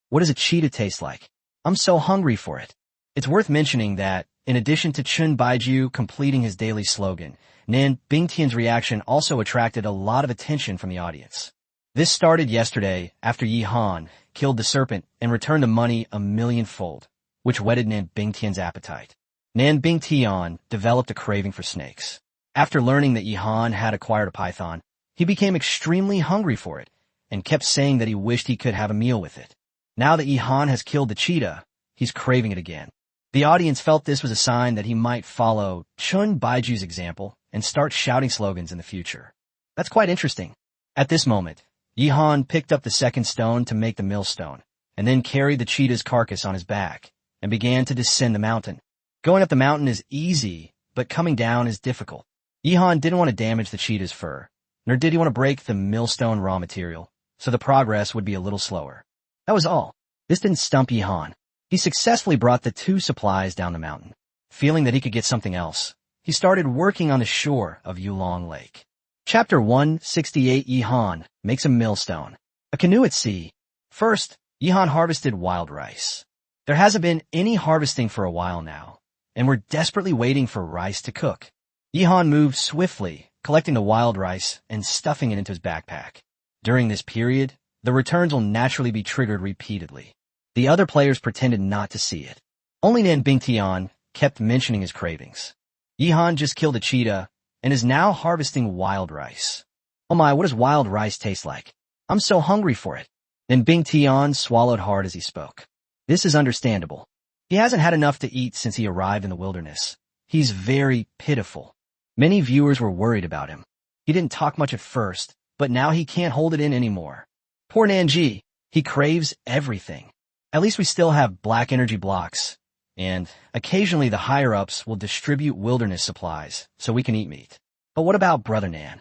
what does a cheetah taste like? I'm so hungry for it. It's worth mentioning that, in addition to Chun Baiju completing his daily slogan, Nan Bingtian's reaction also attracted a lot of attention from the audience. This started yesterday after Yihan killed the serpent and returned the money 1,000,000-fold, which whetted Nan Bingtian's appetite. Nan Bingtian developed a craving for snakes. After learning that Yihan had acquired a python, he became extremely hungry for it and kept saying that he wished he could have a meal with it. Now that Yihan has killed the cheetah, he's craving it again. The audience felt this was a sign that he might follow Chun Baiju's example and start shouting slogans in the future. That's quite interesting. At this moment, Yihan picked up the second stone to make the millstone, and then carried the cheetah's carcass on his back, and began to descend the mountain. Going up the mountain is easy, but coming down is difficult. Yihan didn't want to damage the cheetah's fur, nor did he want to break the millstone raw material, so the progress would be a little slower. That was all. This didn't stump Yihan. He successfully brought the two supplies down the mountain. Feeling that he could get something else, he started working on the shore of Yulong Lake. Chapter 168 Yihan makes a millstone. A canoe at sea. First, Yihan harvested wild rice. There hasn't been any harvesting for a while now, and we're desperately waiting for rice to cook. Yihan moved swiftly, collecting the wild rice and stuffing it into his backpack. During this period, the returns will naturally be triggered repeatedly. The other players pretended not to see it. Only Nan Bingtian kept mentioning his cravings. Yihan just killed a cheetah and is now harvesting wild rice. Oh my, what does wild rice taste like? I'm so hungry for it. Then Bingtian swallowed hard as he spoke. This is understandable. He hasn't had enough to eat since he arrived in the wilderness. He's very pitiful. Many viewers were worried about him. He didn't talk much at first, but now he can't hold it in anymore. Poor Nanji, he craves everything. At least we still have black energy blocks, and occasionally the higher-ups will distribute wilderness supplies so we can eat meat. But what about Brother Nan?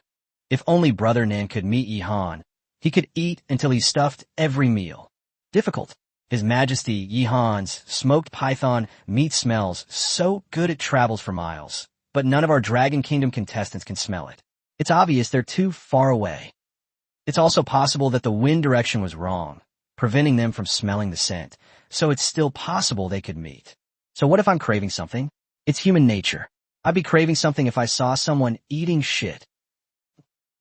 If only Brother Nan could meet Yihan, he could eat until he stuffed every meal. Difficult. His Majesty Yihan's smoked python meat smells so good it travels for miles, but none of our Dragon Kingdom contestants can smell it. It's obvious they're too far away. It's also possible that the wind direction was wrong, preventing them from smelling the scent, so it's still possible they could meet. So what if I'm craving something? It's human nature. I'd be craving something if I saw someone eating shit.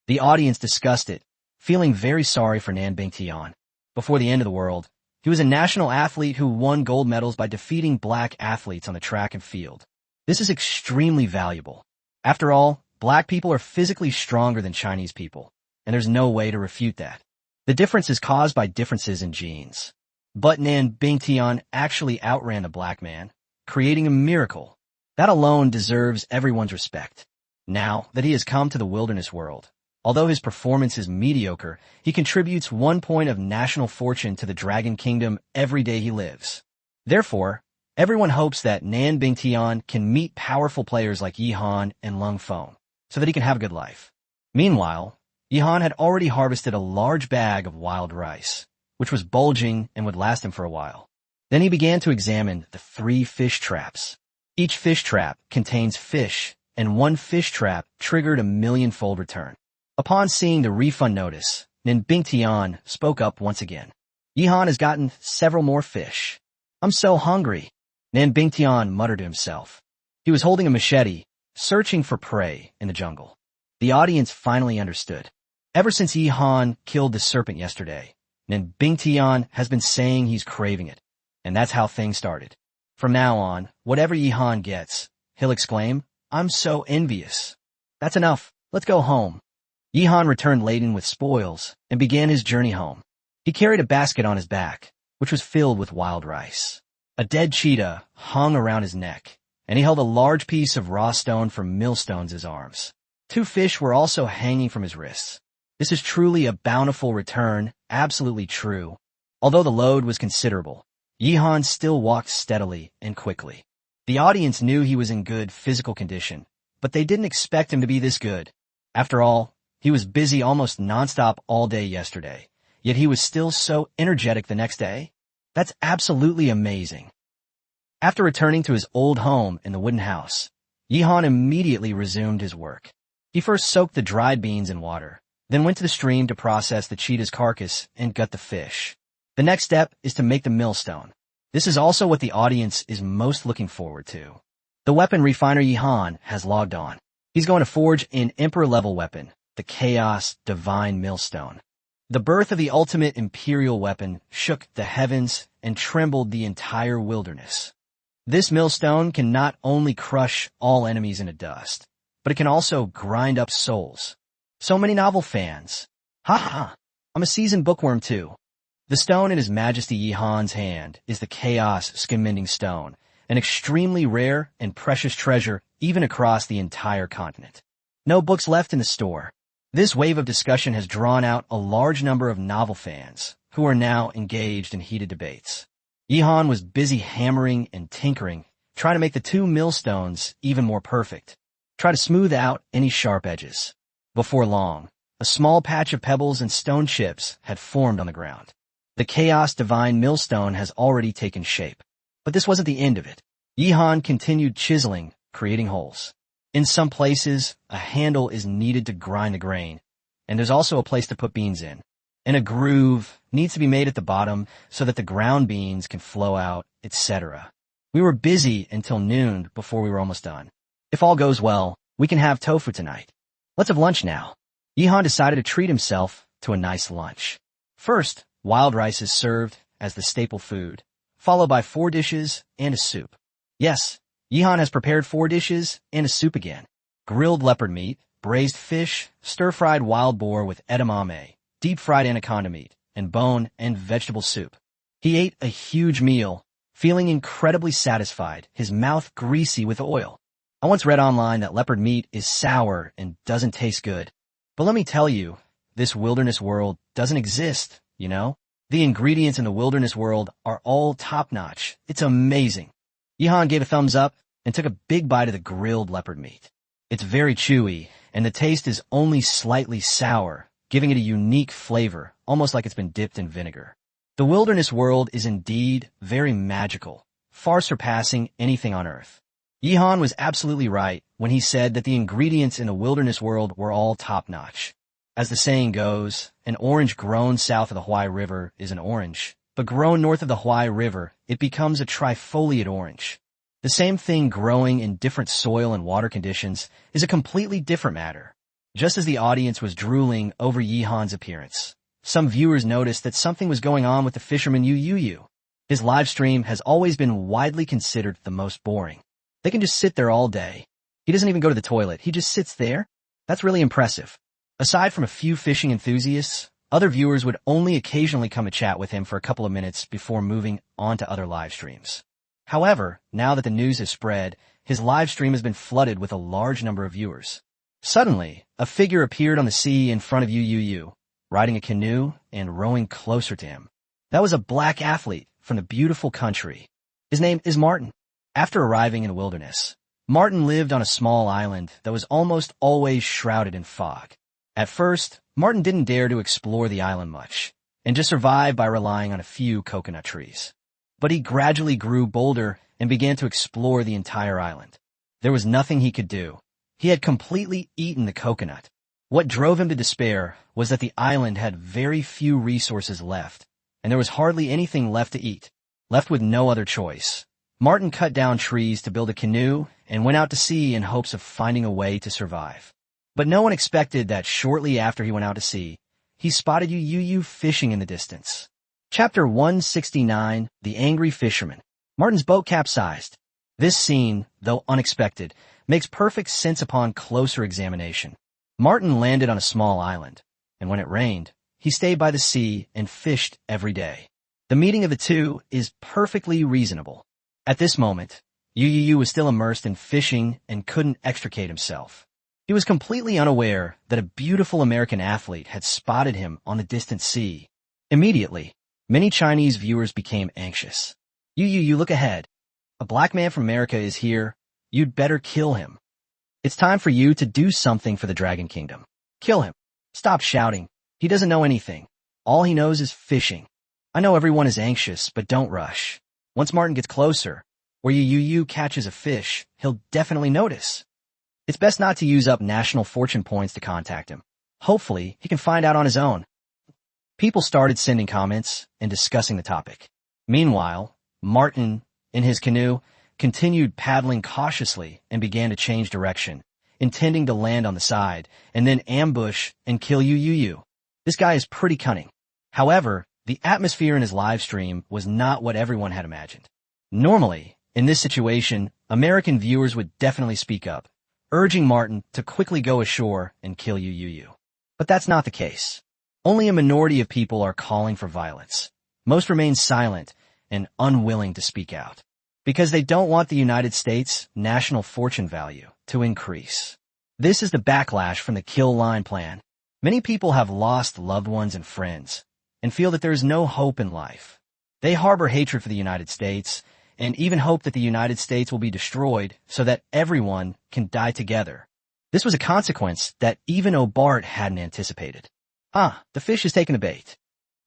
The audience discussed it, feeling very sorry for Nan Bingtian. Before the end of the world, he was a national athlete who won gold medals by defeating black athletes on the track and field. This is extremely valuable. After all, black people are physically stronger than Chinese people, and there's no way to refute that. The difference is caused by differences in genes. But Nan Bingtian actually outran the black man, creating a miracle. That alone deserves everyone's respect. Now that he has come to the wilderness world, although his performance is mediocre, he contributes 1 point of national fortune to the Dragon Kingdom every day he lives. Therefore, everyone hopes that Nan Bingtian can meet powerful players like Yihan and Lung Feng, so that he can have a good life. Meanwhile, Yihan had already harvested a large bag of wild rice, which was bulging and would last him for a while. Then he began to examine the 3 fish traps. Each fish trap contains fish, and 1 fish trap triggered a 1,000,000-fold return. Upon seeing the refund notice, Nan Bingtian spoke up once again. Yihan has gotten several more fish. I'm so hungry, Nan Bingtian muttered to himself. He was holding a machete, searching for prey in the jungle. The audience finally understood. Ever since Yihan killed the serpent yesterday, Nan Bingtian has been saying he's craving it, and that's how things started. From now on, whatever Yihan gets, he'll exclaim, I'm so envious. That's enough, let's go home. Yihan returned laden with spoils and began his journey home. He carried a basket on his back, which was filled with wild rice. A dead cheetah hung around his neck, and he held a large piece of raw stone from millstones in his arms. 2 fish were also hanging from his wrists. This is truly a bountiful return, absolutely true. Although the load was considerable, Yihan still walked steadily and quickly. The audience knew he was in good physical condition, but they didn't expect him to be this good. After all, he was busy almost nonstop all day yesterday, yet he was still so energetic the next day. That's absolutely amazing. After returning to his old home in the wooden house, Yihan immediately resumed his work. He first soaked the dried beans in water, then went to the stream to process the cheetah's carcass and gut the fish. The next step is to make the millstone. This is also what the audience is most looking forward to. The weapon refiner Yihan has logged on. He's going to forge an emperor-level weapon, the Chaos Divine Millstone. The birth of the ultimate imperial weapon shook the heavens and trembled the entire wilderness. This millstone can not only crush all enemies into dust, but it can also grind up souls. So many novel fans. Ha ha! I'm a seasoned bookworm too. The stone in His Majesty Yihan's hand is the Chaos Skin-Mending Stone, an extremely rare and precious treasure even across the entire continent. No books left in the store. This wave of discussion has drawn out a large number of novel fans, who are now engaged in heated debates. Yihan was busy hammering and tinkering, trying to make the 2 millstones even more perfect, try to smooth out any sharp edges. Before long, a small patch of pebbles and stone chips had formed on the ground. The Chaos Divine Millstone has already taken shape. But this wasn't the end of it. Yihan continued chiseling, creating holes. In some places, a handle is needed to grind the grain, and there's also a place to put beans in. And a groove needs to be made at the bottom so that the ground beans can flow out, etc. We were busy until noon before we were almost done. If all goes well, we can have tofu tonight. Let's have lunch now. Yihan decided to treat himself to a nice lunch. First, wild rice is served as the staple food, followed by 4 dishes and a soup. Yes, Yihan has prepared 4 dishes and a soup again. Grilled leopard meat, braised fish, stir-fried wild boar with edamame, deep-fried anaconda meat, and bone and vegetable soup. He ate a huge meal, feeling incredibly satisfied, his mouth greasy with oil. I once read online that leopard meat is sour and doesn't taste good. But let me tell you, this wilderness world doesn't exist, you know? The ingredients in the wilderness world are all top-notch. It's amazing. Yihan gave a thumbs up and took a big bite of the grilled leopard meat. It's very chewy, and the taste is only slightly sour, giving it a unique flavor, almost like it's been dipped in vinegar. The wilderness world is indeed very magical, far surpassing anything on Earth. Yihan was absolutely right when he said that the ingredients in the wilderness world were all top-notch. As the saying goes, an orange grown south of the Huai River is an orange, but grown north of the Huai River, it becomes a trifoliate orange. The same thing growing in different soil and water conditions is a completely different matter. Just as the audience was drooling over Yihan's appearance, some viewers noticed that something was going on with the fisherman Yu Yu Yu. His live stream has always been widely considered the most boring. They can just sit there all day. He doesn't even go to the toilet, he just sits there. That's really impressive. Aside from a few fishing enthusiasts, Other viewers would only occasionally come and chat with him for a couple of minutes before moving on to other live streams. However, now that the news has spread, his live stream has been flooded with a large number of viewers. Suddenly, a figure appeared on the sea in front of Yu, riding a canoe and rowing closer to him. That was a black athlete from the beautiful country. His name is Martin. After arriving in the wilderness, Martin lived on a small island that was almost always shrouded in fog. At first, Martin didn't dare to explore the island much, and just survived by relying on a few coconut trees. But he gradually grew bolder and began to explore the entire island. There was nothing he could do. He had completely eaten the coconut. What drove him to despair was that the island had very few resources left, and there was hardly anything left to eat. Left with no other choice, Martin cut down trees to build a canoe and went out to sea in hopes of finding a way to survive. But no one expected that shortly after he went out to sea, he spotted Yu fishing in the distance. Chapter 169, The Angry Fisherman. Martin's boat capsized. This scene, though unexpected, makes perfect sense upon closer examination. Martin landed on a small island, and when it rained, he stayed by the sea and fished every day. The meeting of the two is perfectly reasonable. At this moment, Yu was still immersed in fishing and couldn't extricate himself. He was completely unaware that a beautiful American athlete had spotted him on the distant sea. Immediately, many Chinese viewers became anxious. Yu, look ahead. A black man from America is here. You'd better kill him. It's time for you to do something for the Dragon Kingdom. Kill him. Stop shouting. He doesn't know anything. All he knows is fishing. I know everyone is anxious, but don't rush. Once Martin gets closer, or Yu catches a fish, he'll definitely notice. It's best not to use up national fortune points to contact him. Hopefully, he can find out on his own. People started sending comments and discussing the topic. Meanwhile, Martin, in his canoe, continued paddling cautiously and began to change direction, intending to land on the side and then ambush and kill Yu. This guy is pretty cunning. However, the atmosphere in his live stream was not what everyone had imagined. Normally, in this situation, American viewers would definitely speak up, urging Martin to quickly go ashore and kill Yu. But that's not the case. Only a minority of people are calling for violence. Most remain silent and unwilling to speak out, because they don't want the United States' national fortune value to increase. This is the backlash from the kill line plan. Many people have lost loved ones and friends, and feel that there is no hope in life. They harbor hatred for the United States, and even hope that the United States will be destroyed so that everyone can die together. This was a consequence that even O'Bart hadn't anticipated. The fish has taken a bait.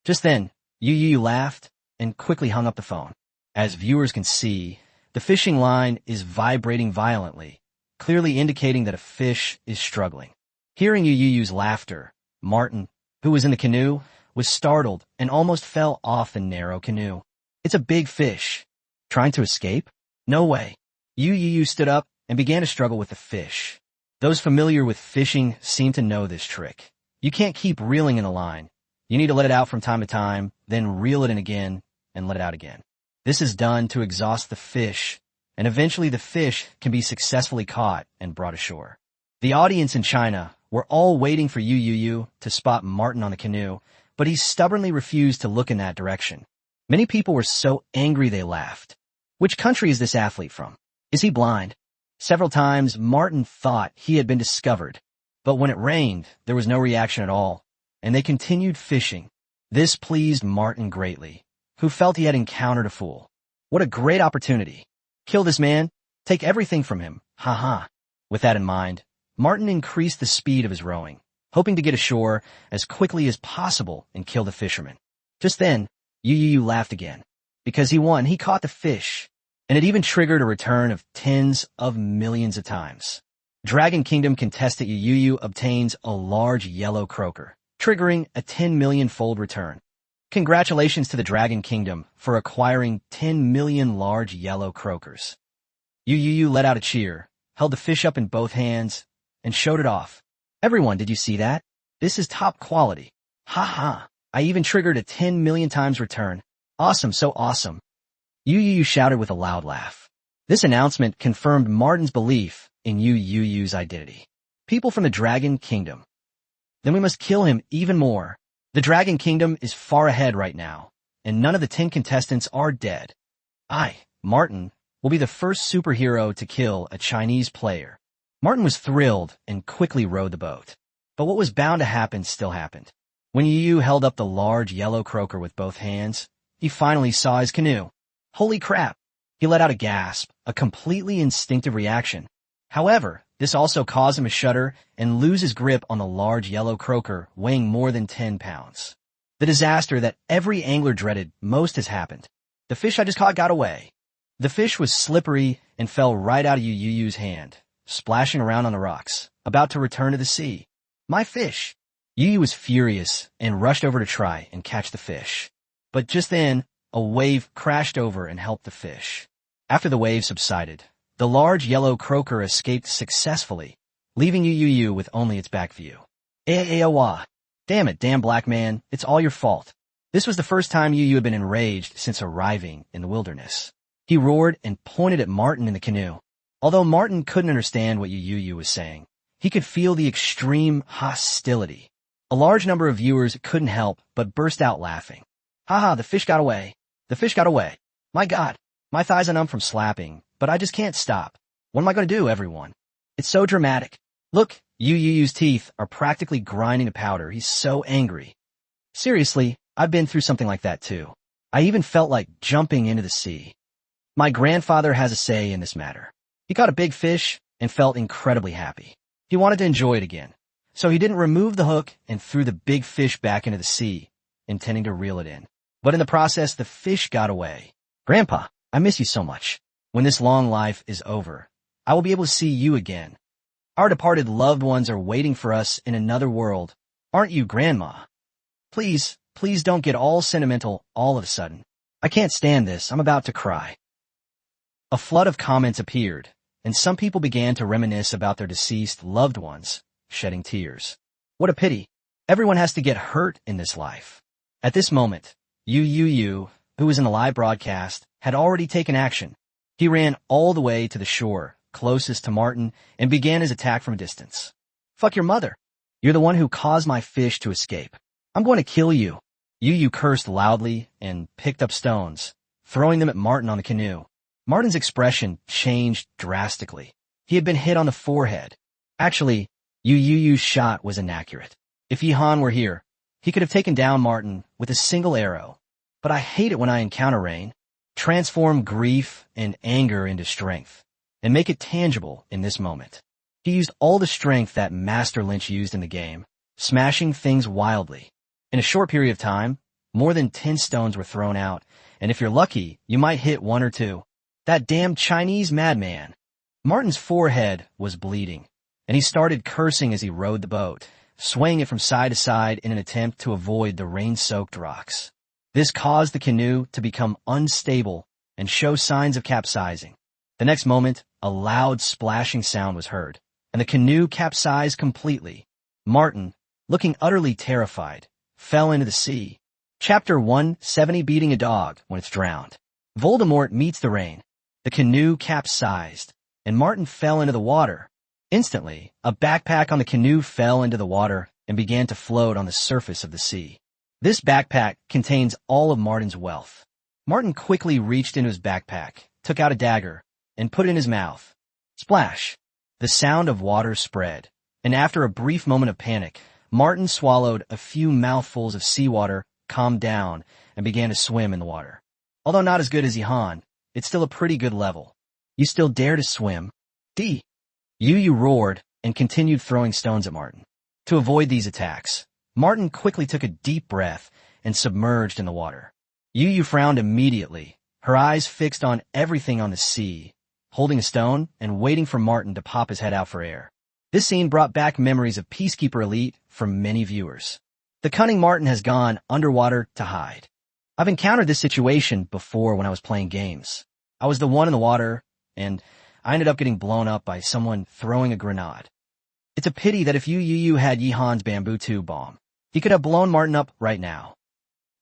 Just then, Yu laughed and quickly hung up the phone. As viewers can see, the fishing line is vibrating violently, clearly indicating that a fish is struggling. Hearing Yu's laughter, Martin, who was in the canoe, was startled and almost fell off the narrow canoe. It's a big fish. Trying to escape? No way. Yu stood up and began to struggle with the fish. Those familiar with fishing seem to know this trick. You can't keep reeling in the line. You need to let it out from time to time, then reel it in again and let it out again. This is done to exhaust the fish, and eventually the fish can be successfully caught and brought ashore. The audience in China were all waiting for Yu to spot Martin on the canoe, but he stubbornly refused to look in that direction. Many people were so angry they laughed. Which country is this athlete from? Is he blind? Several times, Martin thought he had been discovered, but when it rained, there was no reaction at all, and they continued fishing. This pleased Martin greatly, who felt he had encountered a fool. What a great opportunity. Kill this man, take everything from him, ha. With that in mind, Martin increased the speed of his rowing, hoping to get ashore as quickly as possible and kill the fisherman. Just then, Yu laughed again. Because he won, he caught the fish, and it even triggered a return of tens of millions of times. Dragon Kingdom contestant Yu obtains a large yellow croaker, triggering a 10 million-fold return. Congratulations to the Dragon Kingdom for acquiring 10 million large yellow croakers. Yu let out a cheer, held the fish up in both hands, and showed it off. Everyone, did you see that? This is top quality. Ha. I even triggered a 10 million times return. Awesome, so awesome. Yu shouted with a loud laugh. This announcement confirmed Martin's belief in Yu's identity. People from the Dragon Kingdom. Then we must kill him even more. The Dragon Kingdom is far ahead right now, and none of the 10 contestants are dead. I, Martin, will be the first superhero to kill a Chinese player. Martin was thrilled and quickly rowed the boat. But what was bound to happen still happened. When Yu held up the large yellow croaker with both hands, he finally saw his canoe. Holy crap! He let out a gasp, a completely instinctive reaction. However, this also caused him to shudder and lose his grip on the large yellow croaker weighing more than 10 pounds. The disaster that every angler dreaded most has happened. The fish I just caught got away. The fish was slippery and fell right out of Yu's hand, splashing around on the rocks, about to return to the sea. My fish! Yu was furious and rushed over to try and catch the fish. But just then, a wave crashed over and helped the fish. After the wave subsided, the large yellow croaker escaped successfully, leaving Yu with only its back view. Wah. Damn it, damn black man, it's all your fault. This was the first time Yu had been enraged since arriving in the wilderness. He roared and pointed at Martin in the canoe. Although Martin couldn't understand what Yu was saying, he could feel the extreme hostility. A large number of viewers couldn't help but burst out laughing. Haha, the fish got away. The fish got away. My God, my thighs are numb from slapping, but I just can't stop. What am I going to do, everyone? It's so dramatic. Look, Yu's teeth are practically grinding to powder. He's so angry. Seriously, I've been through something like that too. I even felt like jumping into the sea. My grandfather has a say in this matter. He caught a big fish and felt incredibly happy. He wanted to enjoy it again. So he didn't remove the hook and threw the big fish back into the sea, intending to reel it in. But in the process, the fish got away. Grandpa, I miss you so much. When this long life is over, I will be able to see you again. Our departed loved ones are waiting for us in another world. Aren't you, Grandma? Please don't get all sentimental all of a sudden. I can't stand this. I'm about to cry. A flood of comments appeared, and some people began to reminisce about their deceased loved ones, shedding tears. What a pity. Everyone has to get hurt in this life. At this moment, Yu, who was in the live broadcast, had already taken action. He ran all the way to the shore, closest to Martin, and began his attack from a distance. Fuck your mother. You're the one who caused my fish to escape. I'm going to kill you. Yu cursed loudly and picked up stones, throwing them at Martin on the canoe. Martin's expression changed drastically. He had been hit on the forehead. Actually, Yu's shot was inaccurate. If Yihan were here, he could have taken down Martin with a single arrow. But I hate it when I encounter rain. Transform grief and anger into strength, and make it tangible in this moment. He used all the strength that Master Lynch used in the game, smashing things wildly. In a short period of time, more than 10 stones were thrown out, and if you're lucky, you might hit 1 or 2. That damn Chinese madman. Martin's forehead was bleeding, and he started cursing as he rowed the boat, swaying it from side to side in an attempt to avoid the rain-soaked rocks. This caused the canoe to become unstable and show signs of capsizing. The next moment, a loud splashing sound was heard, and the canoe capsized completely. Martin, looking utterly terrified, fell into the sea. Chapter 170 Beating a Dog When It's Drowned. Voldemort meets the rain. The canoe capsized, and Martin fell into the water. Instantly, a backpack on the canoe fell into the water and began to float on the surface of the sea. This backpack contains all of Martin's wealth. Martin quickly reached into his backpack, took out a dagger, and put it in his mouth. Splash! The sound of water spread, and after a brief moment of panic, Martin swallowed a few mouthfuls of seawater, calmed down, and began to swim in the water. Although not as good as Yihan, it's still a pretty good level. You still dare to swim? Yu roared and continued throwing stones at Martin. To avoid these attacks, Martin quickly took a deep breath and submerged in the water. Yu frowned immediately, her eyes fixed on everything on the sea, holding a stone and waiting for Martin to pop his head out for air. This scene brought back memories of Peacekeeper Elite from many viewers. The cunning Martin has gone underwater to hide. I've encountered this situation before when I was playing games. I was the one in the water, and I ended up getting blown up by someone throwing a grenade. It's a pity that if Yu had Yihan's bamboo tube bomb, he could have blown Martin up right now.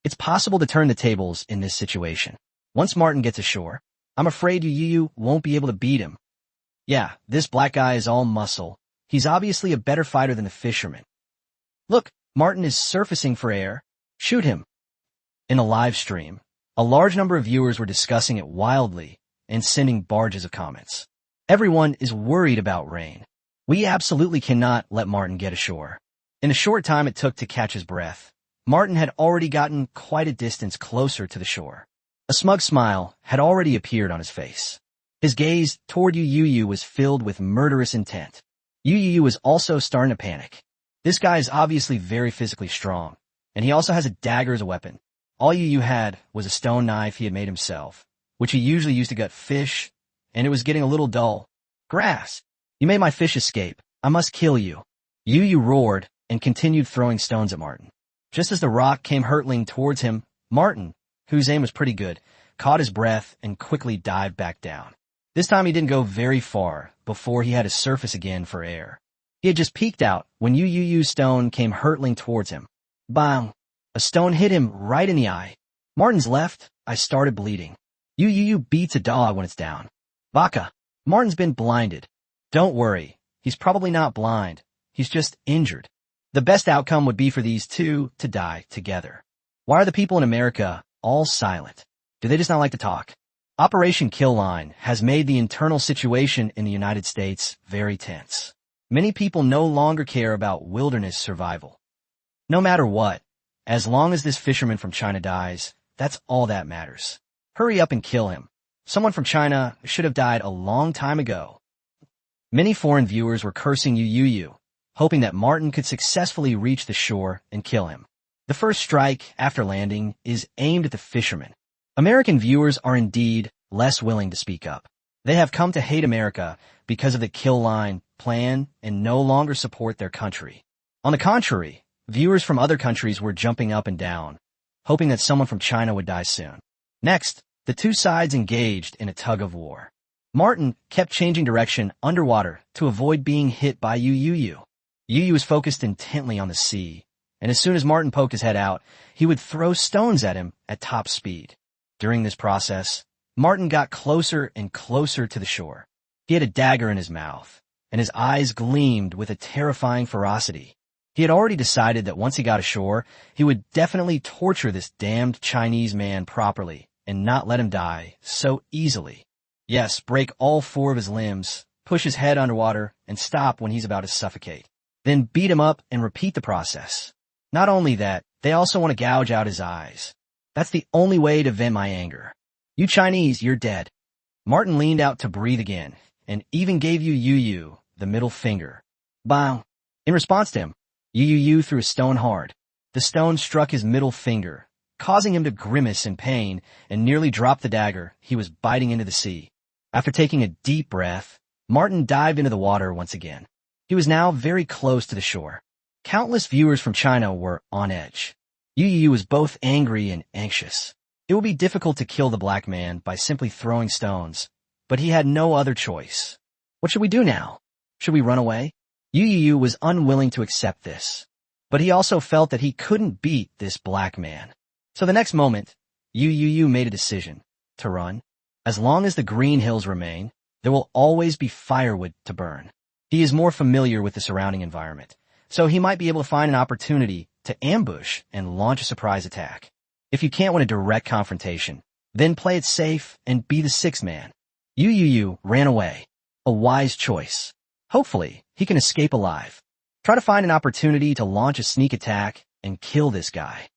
It's possible to turn the tables in this situation. Once Martin gets ashore, I'm afraid Yu won't be able to beat him. Yeah, this black guy is all muscle. He's obviously a better fighter than the fisherman. Look, Martin is surfacing for air. Shoot him. In a live stream, a large number of viewers were discussing it wildly and sending barges of comments. Everyone is worried about rain. We absolutely cannot let Martin get ashore. In the short time it took to catch his breath, Martin had already gotten quite a distance closer to the shore. A smug smile had already appeared on his face. His gaze toward Yu was filled with murderous intent. Yu was also starting to panic. This guy is obviously very physically strong, and he also has a dagger as a weapon. All Yu had was a stone knife he had made himself, which he usually used to gut fish, and it was getting a little dull. Grass! You made my fish escape. I must kill you. Yu roared and continued throwing stones at Martin. Just as the rock came hurtling towards him, Martin, whose aim was pretty good, caught his breath and quickly dived back down. This time he didn't go very far before he had to surface again for air. He had just peeked out when Yu's stone came hurtling towards him. Bang! A stone hit him right in the eye. Martin's left eye started bleeding. Yu beats a dog when it's down. Baka! Martin's been blinded. Don't worry, he's probably not blind. He's just injured. The best outcome would be for these two to die together. Why are the people in America all silent? Do they just not like to talk? Operation Kill Line has made the internal situation in the United States very tense. Many people no longer care about wilderness survival. No matter what, as long as this fisherman from China dies, that's all that matters. Hurry up and kill him. Someone from China should have died a long time ago. Many foreign viewers were cursing Yu, hoping that Martin could successfully reach the shore and kill him. The first strike after landing is aimed at the fisherman. American viewers are indeed less willing to speak up. They have come to hate America because of the Kill Line plan and no longer support their country. On the contrary, viewers from other countries were jumping up and down, hoping that someone from China would die soon. Next, the two sides engaged in a tug of war. Martin kept changing direction underwater to avoid being hit by Yu. Yu was focused intently on the sea, and as soon as Martin poked his head out, he would throw stones at him at top speed. During this process, Martin got closer and closer to the shore. He had a dagger in his mouth, and his eyes gleamed with a terrifying ferocity. He had already decided that once he got ashore, he would definitely torture this damned Chinese man properly and not let him die so easily. Yes, break all four of his limbs, push his head underwater, and stop when he's about to suffocate. Then beat him up and repeat the process. Not only that, they also want to gouge out his eyes. That's the only way to vent my anger. You Chinese, you're dead. Martin leaned out to breathe again, and even gave Yu the middle finger. Bang! In response to him, Yu threw a stone hard. The stone struck his middle finger, causing him to grimace in pain and nearly drop the dagger he was biting into the sea. After taking a deep breath, Martin dived into the water once again. He was now very close to the shore. Countless viewers from China were on edge. Yu was both angry and anxious. It would be difficult to kill the black man by simply throwing stones, but he had no other choice. What should we do now? Should we run away? Yu was unwilling to accept this, but he also felt that he couldn't beat this black man. So the next moment, Yu made a decision to run. As long as the green hills remain, there will always be firewood to burn. He is more familiar with the surrounding environment, so he might be able to find an opportunity to ambush and launch a surprise attack. If you can't win a direct confrontation, then play it safe and be the sixth man. Yu ran away. A wise choice. Hopefully, he can escape alive. Try to find an opportunity to launch a sneak attack and kill this guy.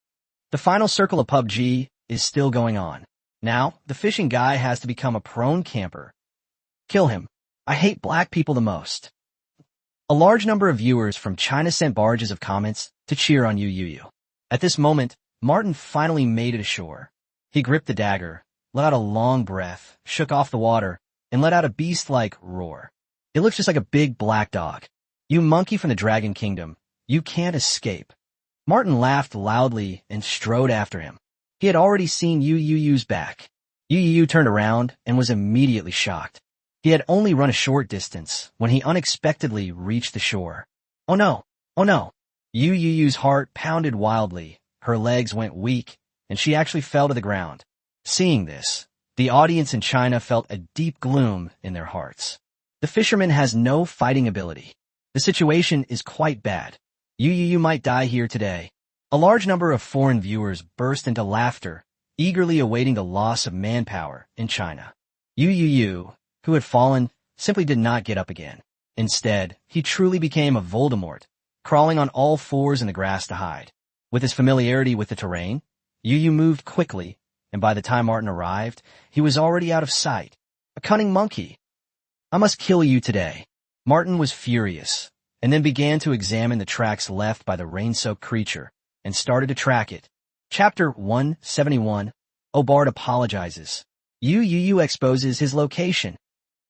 The final circle of PUBG is still going on. Now, the fishing guy has to become a prone camper. Kill him. I hate black people the most. A large number of viewers from China sent barges of comments to cheer on Yu. At this moment, Martin finally made it ashore. He gripped the dagger, let out a long breath, shook off the water, and let out a beast-like roar. It looks just like a big black dog. You monkey from the Dragon Kingdom, you can't escape. Martin laughed loudly and strode after him. He had already seen Yu's back. Yu turned around and was immediately shocked. He had only run a short distance when he unexpectedly reached the shore. Oh no! Oh no! Yu's heart pounded wildly, her legs went weak, and she actually fell to the ground. Seeing this, the audience in China felt a deep gloom in their hearts. The fisherman has no fighting ability. The situation is quite bad. You might die here today. A large number of foreign viewers burst into laughter, eagerly awaiting the loss of manpower in China. Yu, who had fallen, simply did not get up again. Instead, he truly became a Voldemort, crawling on all fours in the grass to hide. With his familiarity with the terrain, Yu moved quickly, and by the time Martin arrived, he was already out of sight. A cunning monkey. I must kill you today. Martin was furious, and then began to examine the tracks left by the rain-soaked creature, and started to track it. Chapter 171. Obard apologizes. Yu exposes his location.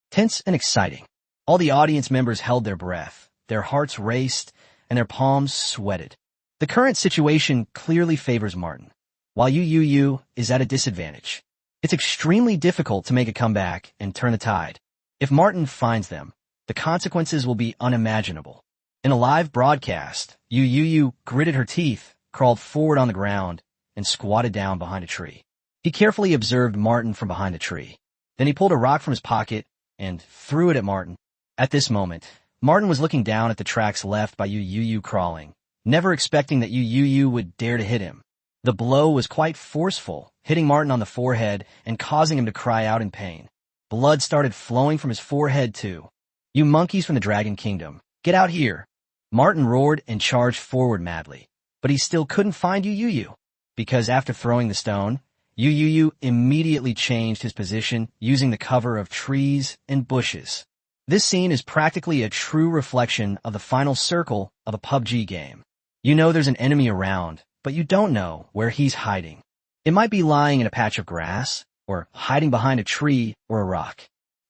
Tense and exciting. All the audience members held their breath, their hearts raced, and their palms sweated. The current situation clearly favors Martin, while Yu is at a disadvantage. It's extremely difficult to make a comeback and turn the tide. If Martin finds them, the consequences will be unimaginable. In a live broadcast, Yu gritted her teeth, crawled forward on the ground, and squatted down behind a tree. He carefully observed Martin from behind the tree. Then he pulled a rock from his pocket and threw it at Martin. At this moment, Martin was looking down at the tracks left by Yu crawling, never expecting that Yu would dare to hit him. The blow was quite forceful, hitting Martin on the forehead and causing him to cry out in pain. Blood started flowing from his forehead too. You monkeys from the Dragon Kingdom, get out here! Martin roared and charged forward madly, but he still couldn't find Yu, because after throwing the stone, Yu immediately changed his position using the cover of trees and bushes. This scene is practically a true reflection of the final circle of a PUBG game. You know there's an enemy around, but you don't know where he's hiding. It might be lying in a patch of grass, or hiding behind a tree or a rock.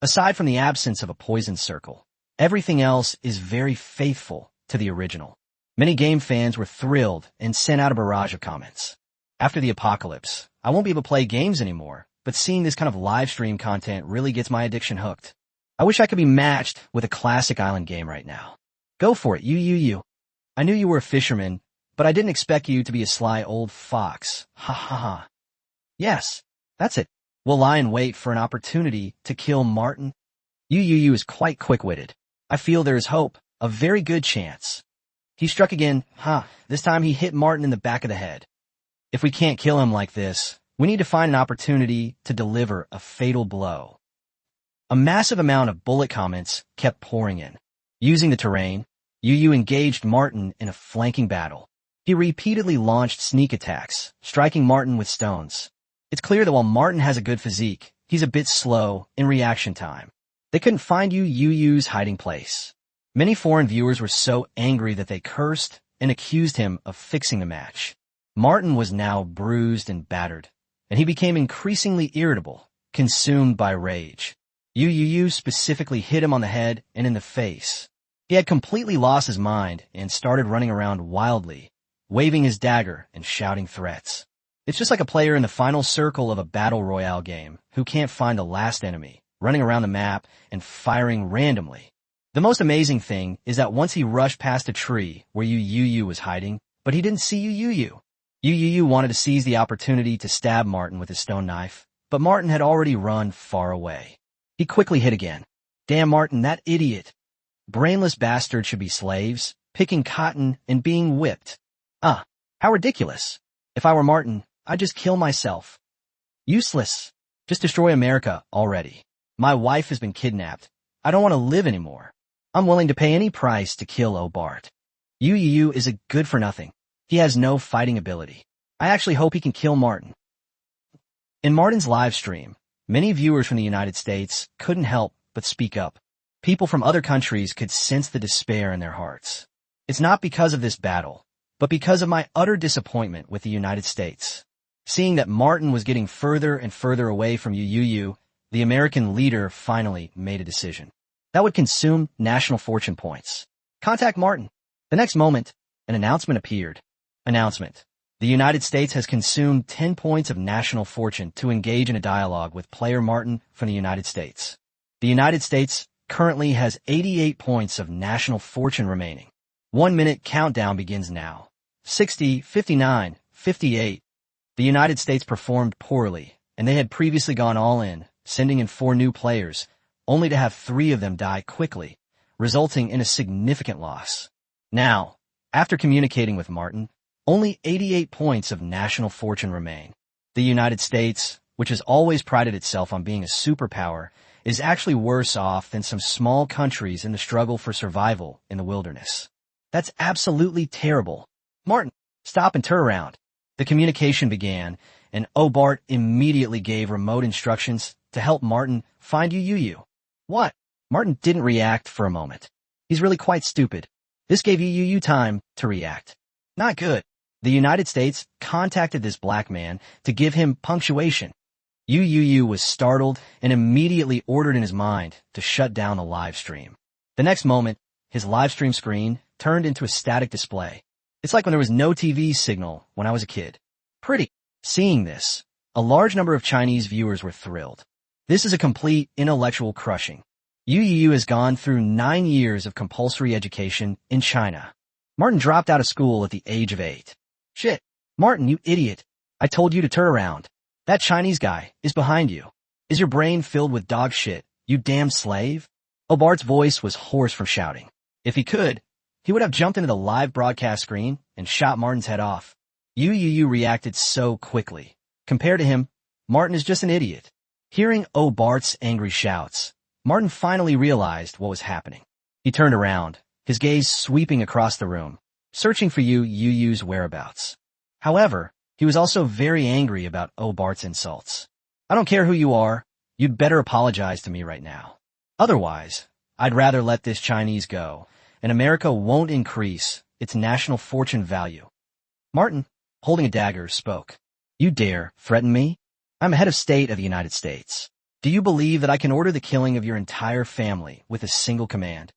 Aside from the absence of a poison circle, everything else is very faithful to the original. Many game fans were thrilled and sent out a barrage of comments. After the apocalypse, I won't be able to play games anymore, but seeing this kind of live stream content really gets my addiction hooked. I wish I could be matched with a classic island game right now. Go for it, Yu. I knew you were a fisherman, but I didn't expect you to be a sly old fox. Ha ha ha. Yes, that's it. We'll lie in wait for an opportunity to kill Martin. Yu is quite quick-witted. I feel there is hope, a very good chance. He struck again. This time he hit Martin in the back of the head. If we can't kill him like this, we need to find an opportunity to deliver a fatal blow. A massive amount of bullet comments kept pouring in. Using the terrain, Yu engaged Martin in a flanking battle. He repeatedly launched sneak attacks, striking Martin with stones. It's clear that while Martin has a good physique, he's a bit slow in reaction time. They couldn't find Yu's hiding place. Many foreign viewers were so angry that they cursed and accused him of fixing the match. Martin was now bruised and battered, and he became increasingly irritable, consumed by rage. Yu specifically hit him on the head and in the face. He had completely lost his mind and started running around wildly, waving his dagger and shouting threats. It's just like a player in the final circle of a battle royale game who can't find the last enemy, running around the map and firing randomly. The most amazing thing is that once he rushed past a tree where Yu was hiding, but he didn't see Yu. Yu wanted to seize the opportunity to stab Martin with his stone knife, but Martin had already run far away. He quickly hit again. Damn Martin, that idiot. Brainless bastards should be slaves, picking cotton and being whipped. How ridiculous. If I were Martin, I'd just kill myself. Useless. Just destroy America already. My wife has been kidnapped. I don't want to live anymore. I'm willing to pay any price to kill Obard. Yu is a good-for-nothing. He has no fighting ability. I actually hope he can kill Martin. In Martin's live stream, many viewers from the United States couldn't help but speak up. People from other countries could sense the despair in their hearts. It's not because of this battle, but because of my utter disappointment with the United States. Seeing that Martin was getting further and further away from Yu, the American leader finally made a decision. That would consume national fortune points. Contact Martin. The next moment, an announcement appeared. Announcement. The United States has consumed 10 points of national fortune to engage in a dialogue with player Martin from the United States. The United States currently has 88 points of national fortune remaining. 1 minute countdown begins now. 60, 59, 58. The United States performed poorly, and they had previously gone all in, sending in 4 new players, only to have 3 of them die quickly, resulting in a significant loss. Now, After communicating with Martin, only 88 points of national fortune remain. The United States, which has always prided itself on being a superpower, is actually worse off than some small countries in the struggle for survival in the wilderness. That's absolutely terrible. Martin, stop and turn around. The communication began, and Obart immediately gave remote instructions to help Martin find Yu. What? Martin didn't react for a moment. He's really quite stupid. This gave Yu time to react. Not good. The United States contacted this black man to give him punctuation. Yu was startled and immediately ordered in his mind to shut down the live stream. The next moment, his live stream screen turned into a static display. It's like when there was no TV signal when I was a kid. Pretty. Seeing this, a large number of Chinese viewers were thrilled. This is a complete intellectual crushing. Yu has gone through 9 years of compulsory education in China. Martin dropped out of school at the age of 8. Shit. Martin, you idiot. I told you to turn around. That Chinese guy is behind you. Is your brain filled with dog shit, you damn slave? Obart's voice was hoarse from shouting. If he could, he would have jumped into the live broadcast screen and shot Martin's head off. Yu reacted so quickly. Compared to him, Martin is just an idiot. Hearing Obart's angry shouts, Martin finally realized what was happening. He turned around, his gaze sweeping across the room, searching for Yu's whereabouts. However, he was also very angry about Obart's insults. I don't care who you are, you'd better apologize to me right now. Otherwise, I'd rather let this Chinese go, and America won't increase its national fortune value. Martin, holding a dagger, spoke. You dare threaten me? I'm head of state of the United States. Do you believe that I can order the killing of your entire family with a single command?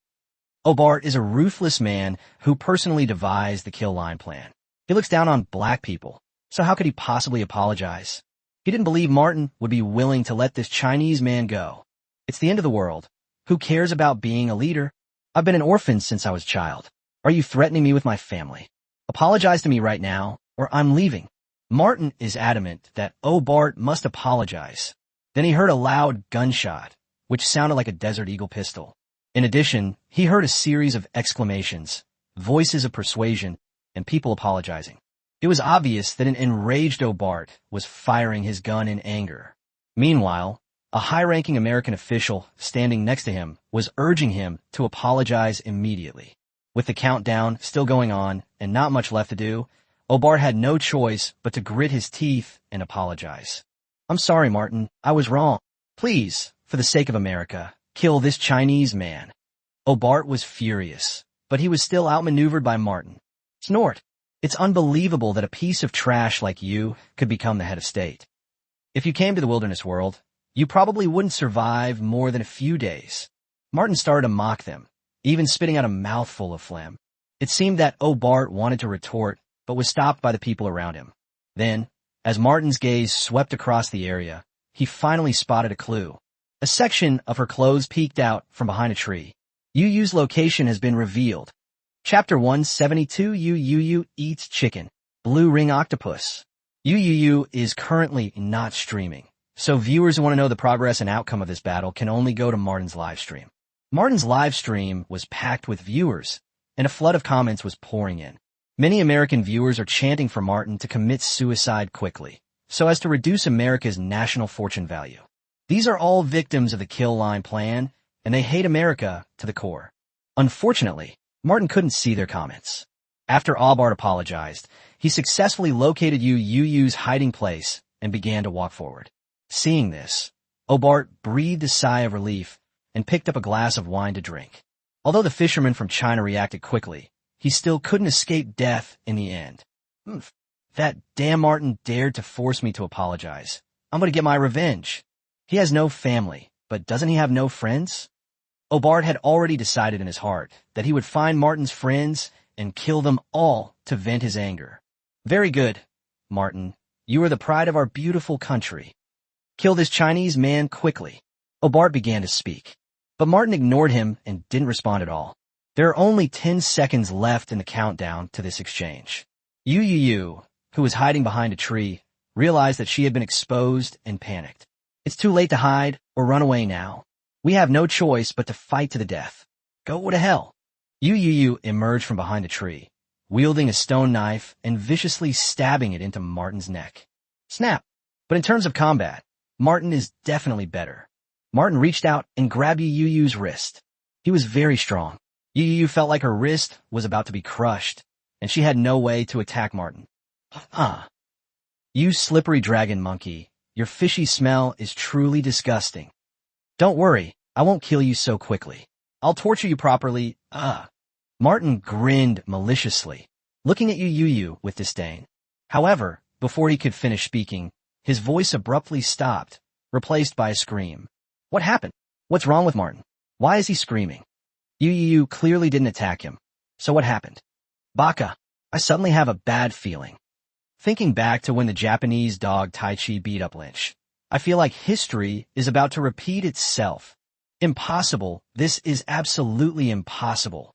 Obart is a ruthless man who personally devised the kill line plan. He looks down on black people, so how could he possibly apologize? He didn't believe Martin would be willing to let this Chinese man go. It's the end of the world. Who cares about being a leader? I've been an orphan since I was a child. Are you threatening me with my family? Apologize to me right now, or I'm leaving. Martin is adamant that Obart must apologize. Then he heard a loud gunshot, which sounded like a Desert Eagle pistol. In addition, he heard a series of exclamations, voices of persuasion, and people apologizing. It was obvious that an enraged Obart was firing his gun in anger. Meanwhile, a high-ranking American official standing next to him was urging him to apologize immediately. With the countdown still going on and not much left to do, Obart had no choice but to grit his teeth and apologize. I'm sorry, Martin. I was wrong. Please, for the sake of America, kill this Chinese man. Obart was furious, but he was still outmaneuvered by Martin. Snort. It's unbelievable that a piece of trash like you could become the head of state. If you came to the wilderness world, you probably wouldn't survive more than a few days. Martin started to mock them, even spitting out a mouthful of phlegm. It seemed that Obart wanted to retort, but was stopped by the people around him. Then, as Martin's gaze swept across the area, he finally spotted a clue. A section of her clothes peeked out from behind a tree. Yu's location has been revealed. Chapter 172 Yu eats chicken. Blue ring octopus. Yu is currently not streaming, so viewers who want to know the progress and outcome of this battle can only go to Martin's live stream. Martin's live stream was packed with viewers, and a flood of comments was pouring in. Many American viewers are chanting for Martin to commit suicide quickly, so as to reduce America's national fortune value. These are all victims of the kill line plan, and they hate America to the core. Unfortunately, Martin couldn't see their comments. After Obart apologized, he successfully located Yu's hiding place and began to walk forward. Seeing this, Obart breathed a sigh of relief and picked up a glass of wine to drink. Although the fisherman from China reacted quickly, he still couldn't escape death in the end. That damn Martin dared to force me to apologize. I'm going to get my revenge. He has no family, but doesn't he have no friends? Obart had already decided in his heart that he would find Martin's friends and kill them all to vent his anger. Very good, Martin. You are the pride of our beautiful country. Kill this Chinese man quickly. Obart began to speak, but Martin ignored him and didn't respond at all. There are only 10 seconds left in the countdown to this exchange. Yu, who was hiding behind a tree, realized that she had been exposed and panicked. It's too late to hide or run away now. We have no choice but to fight to the death. Go to hell. Yu emerged from behind a tree, wielding a stone knife and viciously stabbing it into Martin's neck. Snap! But in terms of combat, Martin is definitely better. Martin reached out and grabbed Yu Yu's wrist. He was very strong. Yu Yu felt like her wrist was about to be crushed, and she had no way to attack Martin. You slippery dragon monkey, your fishy smell is truly disgusting. Don't worry, I won't kill you so quickly. I'll torture you properly. Martin grinned maliciously, looking at Yu Yu with disdain. However, before he could finish speaking, his voice abruptly stopped, replaced by a scream. What happened? What's wrong with Martin? Why is he screaming? Yu Yu clearly didn't attack him. So what happened? Baka, I suddenly have a bad feeling. Thinking back to when the Japanese dog Tai Chi beat up Lynch, I feel like history is about to repeat itself. Impossible. This is absolutely impossible.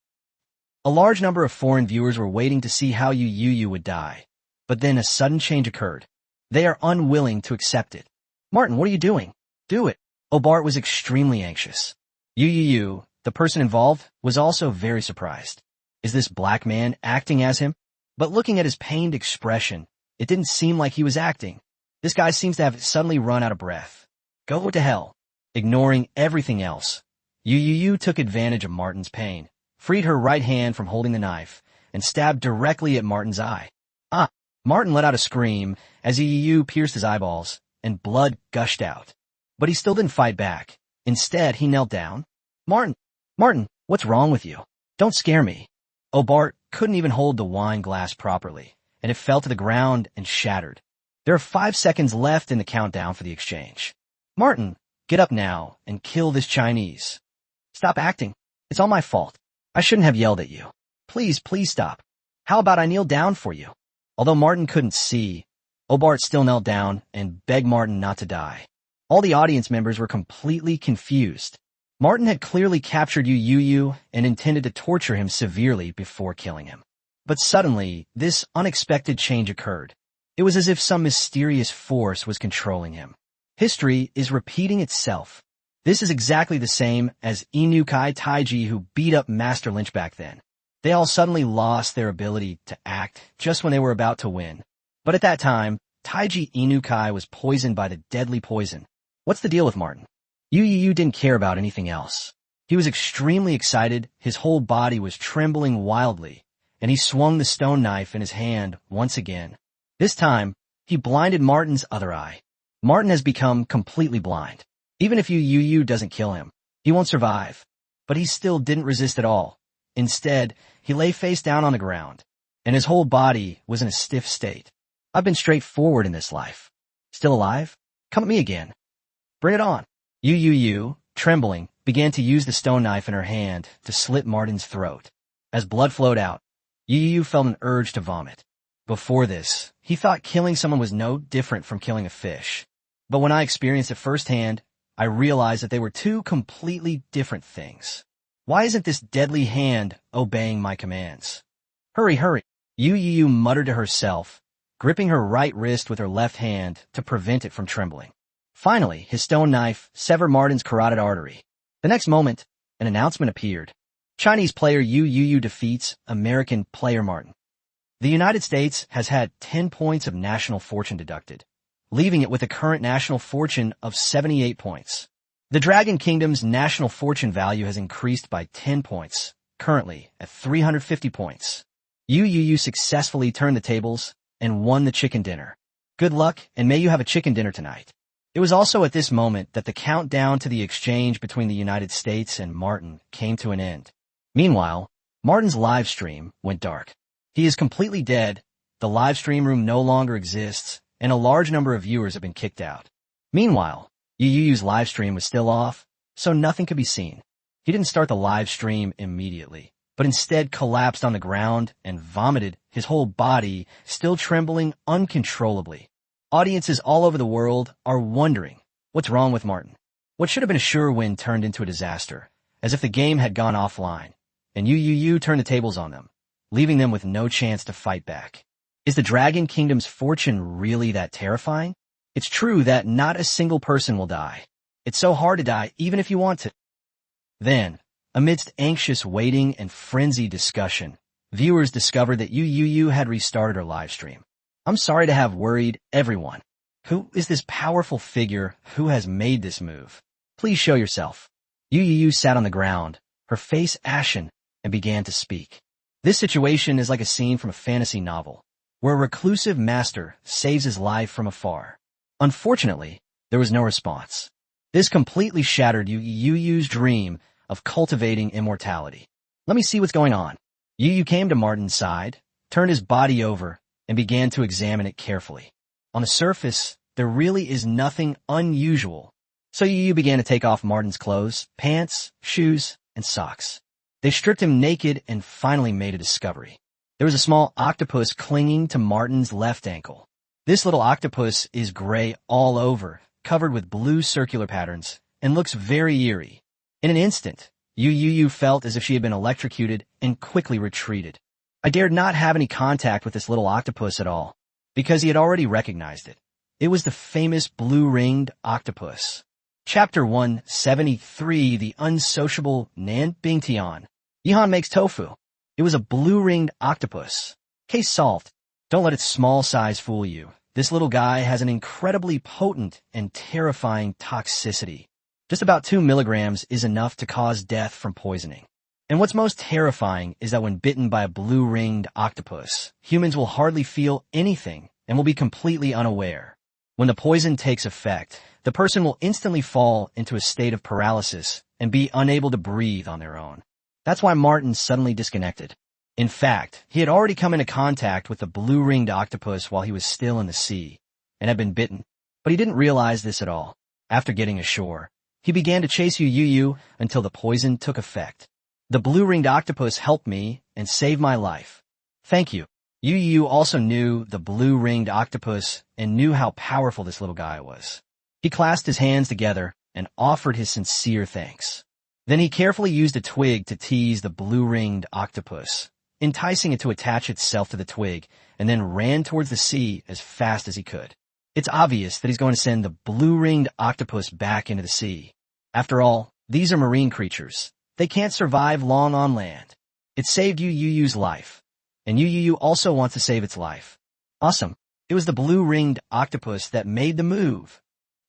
A large number of foreign viewers were waiting to see how Yu Yu would die. But then a sudden change occurred. They are unwilling to accept it. Martin, what are you doing? Do it. Obart was extremely anxious. Yu Yu, the person involved, was also very surprised. Is this black man acting as him? But looking at his pained expression, it didn't seem like he was acting. This guy seems to have suddenly run out of breath. Go to hell. Ignoring everything else, Yu Yu took advantage of Martin's pain, freed her right hand from holding the knife, and stabbed directly at Martin's eye. Martin let out a scream as Yu Yu pierced his eyeballs, and blood gushed out. But he still didn't fight back. Instead, he knelt down. Martin, what's wrong with you? Don't scare me. Obart couldn't even hold the wine glass properly, and it fell to the ground and shattered. There are 5 seconds left in the countdown for the exchange. Martin, get up now and kill this Chinese. Stop acting. It's all my fault. I shouldn't have yelled at you. Please stop. How about I kneel down for you? Although Martin couldn't see, Obart still knelt down and begged Martin not to die. All the audience members were completely confused. Martin had clearly captured Yu Yu and intended to torture him severely before killing him. But suddenly, this unexpected change occurred. It was as if some mysterious force was controlling him. History is repeating itself. This is exactly the same as Inukai Taiji who beat up Master Lynch back then. They all suddenly lost their ability to act just when they were about to win. But at that time, Taiji Inukai was poisoned by the deadly poison. What's the deal with Martin? Yu Yu didn't care about anything else. He was extremely excited, his whole body was trembling wildly, and he swung the stone knife in his hand once again. This time, he blinded Martin's other eye. Martin has become completely blind. Even if Yu Yu doesn't kill him, he won't survive. But he still didn't resist at all. Instead, he lay face down on the ground, and his whole body was in a stiff state. I've been straightforward in this life. Still alive? Come at me again. Bring it on. Yu Yu, trembling, began to use the stone knife in her hand to slit Martin's throat. As blood flowed out, Yu Yu felt an urge to vomit. Before this, he thought killing someone was no different from killing a fish. But when I experienced it firsthand, I realized that they were two completely different things. Why isn't this deadly hand obeying my commands? Hurry. Yu Yu muttered to herself, gripping her right wrist with her left hand to prevent it from trembling. Finally, his stone knife severed Martin's carotid artery. The next moment, an announcement appeared. Chinese player Yu Yu defeats American player Martin. The United States has had 10 points of national fortune deducted, leaving it with a current national fortune of 78 points. The Dragon Kingdom's national fortune value has increased by 10 points, currently at 350 points. Yu Yu successfully turned the tables and won the chicken dinner. Good luck, and may you have a chicken dinner tonight. It was also at this moment that the countdown to the exchange between the United States and Martin came to an end. Meanwhile, Martin's live stream went dark. He is completely dead, the live stream room no longer exists, and a large number of viewers have been kicked out. Meanwhile, Yu Yu's live stream was still off, so nothing could be seen. He didn't start the live stream immediately, but instead collapsed on the ground and vomited, his whole body still trembling uncontrollably. Audiences all over the world are wondering, what's wrong with Martin? What should have been a sure win turned into a disaster, as if the game had gone offline, and Yu Yu turned the tables on them, leaving them with no chance to fight back. Is the Dragon Kingdom's fortune really that terrifying? It's true that not a single person will die. It's so hard to die even if you want to. Then, amidst anxious waiting and frenzied discussion, viewers discovered that Yu had restarted her live stream. I'm sorry to have worried everyone. Who is this powerful figure who has made this move? Please show yourself. Yu sat on the ground, her face ashen, and began to speak. This situation is like a scene from a fantasy novel, where a reclusive master saves his life from afar. Unfortunately, there was no response. This completely shattered Yu's dream of cultivating immortality. Let me see what's going on. Yu came to Martin's side, turned his body over, and began to examine it carefully. On the surface, there really is nothing unusual. So Yu began to take off Martin's clothes, pants, shoes, and socks. They stripped him naked and finally made a discovery. There was a small octopus clinging to Martin's left ankle. This little octopus is gray all over, covered with blue circular patterns, and looks very eerie. In an instant, Yu felt as if she had been electrocuted and quickly retreated. I dared not have any contact with this little octopus at all, because he had already recognized it. It was the famous blue-ringed octopus. Chapter 173, The Unsociable Nan Bingtian. Yihan makes tofu. It was a blue-ringed octopus. Case solved. Don't let its small size fool you. This little guy has an incredibly potent and terrifying toxicity. Just about 2 milligrams is enough to cause death from poisoning. And what's most terrifying is that when bitten by a blue-ringed octopus, humans will hardly feel anything and will be completely unaware. When the poison takes effect, the person will instantly fall into a state of paralysis and be unable to breathe on their own. That's why Martin suddenly disconnected. In fact, he had already come into contact with the blue-ringed octopus while he was still in the sea, and had been bitten, but he didn't realize this at all. After getting ashore, he began to chase Yu until the poison took effect. The blue-ringed octopus helped me and saved my life. Thank you. Yu also knew the blue-ringed octopus and knew how powerful this little guy was. He clasped his hands together and offered his sincere thanks. Then he carefully used a twig to tease the blue-ringed octopus, enticing it to attach itself to the twig, and then ran towards the sea as fast as he could. It's obvious that he's going to send the blue-ringed octopus back into the sea. After all, these are marine creatures. They can't survive long on land. It saved Yu's life, and Yu also wants to save its life. Awesome. It was the blue-ringed octopus that made the move.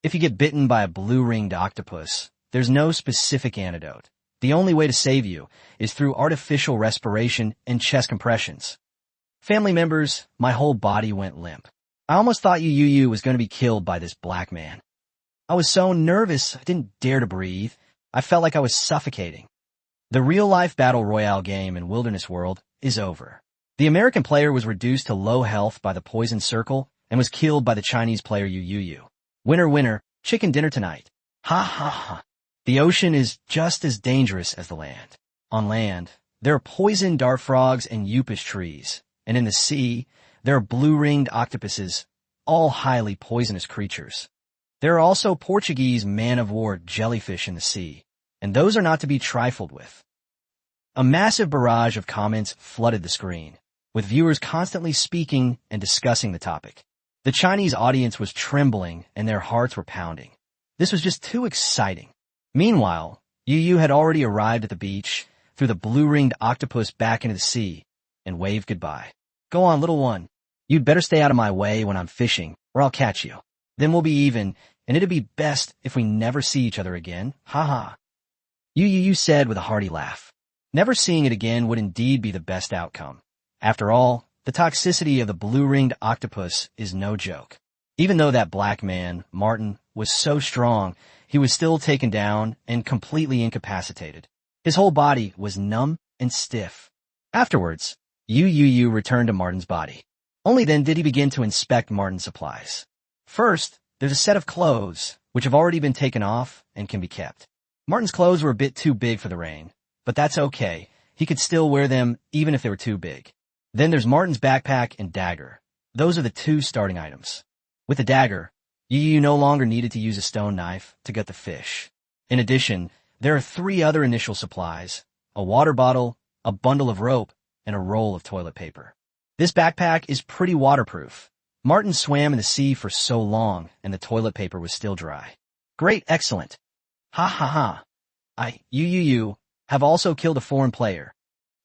If you get bitten by a blue-ringed octopus, there's no specific antidote. The only way to save you is through artificial respiration and chest compressions. Family members, my whole body went limp. I almost thought Yu was going to be killed by this black man. I was so nervous I didn't dare to breathe. I felt like I was suffocating. The real-life battle royale game in Wilderness World is over. The American player was reduced to low health by the poison circle and was killed by the Chinese player Yu. Winner, winner, chicken dinner tonight. Ha ha ha. The ocean is just as dangerous as the land. On land, there are poison dart frogs and upas trees, and in the sea, there are blue-ringed octopuses, all highly poisonous creatures. There are also Portuguese man-of-war jellyfish in the sea, and those are not to be trifled with. A massive barrage of comments flooded the screen, with viewers constantly speaking and discussing the topic. The Chinese audience was trembling and their hearts were pounding. This was just too exciting. Meanwhile, Yu had already arrived at the beach, threw the blue-ringed octopus back into the sea, and waved goodbye. Go on, little one. You'd better stay out of my way when I'm fishing, or I'll catch you. Then we'll be even, and it'd be best if we never see each other again. Ha ha. Yu said with a hearty laugh. Never seeing it again would indeed be the best outcome. After all, the toxicity of the blue-ringed octopus is no joke. Even though that black man, Martin, was so strong, he was still taken down and completely incapacitated. His whole body was numb and stiff. Afterwards, Yu returned to Martin's body. Only then did he begin to inspect Martin's supplies. First, there's a set of clothes, which have already been taken off and can be kept. Martin's clothes were a bit too big for the rain, but that's okay. He could still wear them even if they were too big. Then there's Martin's backpack and dagger. Those are the 2 starting items. With the dagger, Yu no longer needed to use a stone knife to gut the fish. In addition, there are 3 other initial supplies: a water bottle, a bundle of rope, and a roll of toilet paper. This backpack is pretty waterproof. Martin swam in the sea for so long, and the toilet paper was still dry. Great, excellent. Ha ha ha. Yu have also killed a foreign player.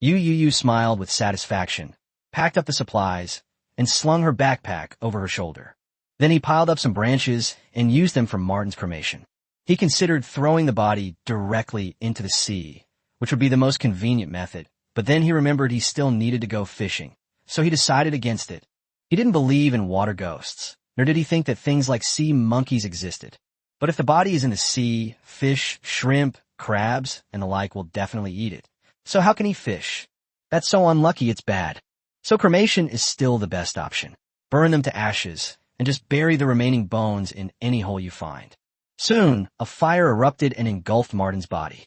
Yu smiled with satisfaction, packed up the supplies, and slung her backpack over her shoulder. Then he piled up some branches and used them for Martin's cremation. He considered throwing the body directly into the sea, which would be the most convenient method, but then he remembered he still needed to go fishing, so he decided against it. He didn't believe in water ghosts, nor did he think that things like sea monkeys existed. But if the body is in the sea, fish, shrimp, crabs, and the like will definitely eat it. So how can he fish? That's so unlucky it's bad. So cremation is still the best option. Burn them to ashes, and just bury the remaining bones in any hole you find. Soon, a fire erupted and engulfed Martin's body.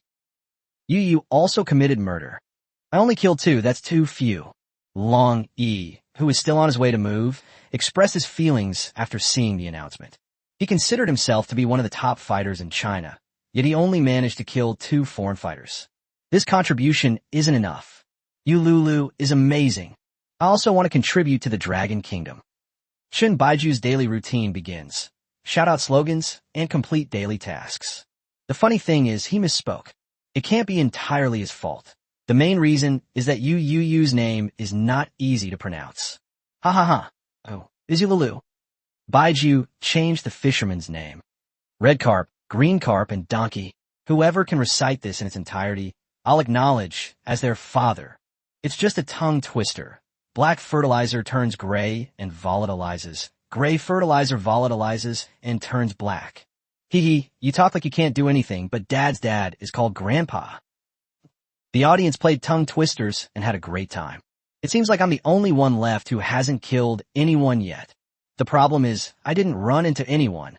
Yu also committed murder. I only killed 2, that's too few. Long E, who was still on his way to move, expressed his feelings after seeing the announcement. He considered himself to be one of the top fighters in China, yet he only managed to kill 2 foreign fighters. This contribution isn't enough. Lulu is amazing. I also want to contribute to the Dragon Kingdom. Shin Baiju's daily routine begins. Shout out slogans and complete daily tasks. The funny thing is he misspoke. It can't be entirely his fault. The main reason is that Yu's name is not easy to pronounce. Ha ha ha. Oh, is Lulu. Baiju changed the fisherman's name. Red carp, green carp, and donkey. Whoever can recite this in its entirety, I'll acknowledge as their father. It's just a tongue twister. Black fertilizer turns gray and volatilizes. Gray fertilizer volatilizes and turns black. Hee, you talk like you can't do anything, but Dad's dad is called Grandpa. The audience played tongue twisters and had a great time. It seems like I'm the only one left who hasn't killed anyone yet. The problem is, I didn't run into anyone.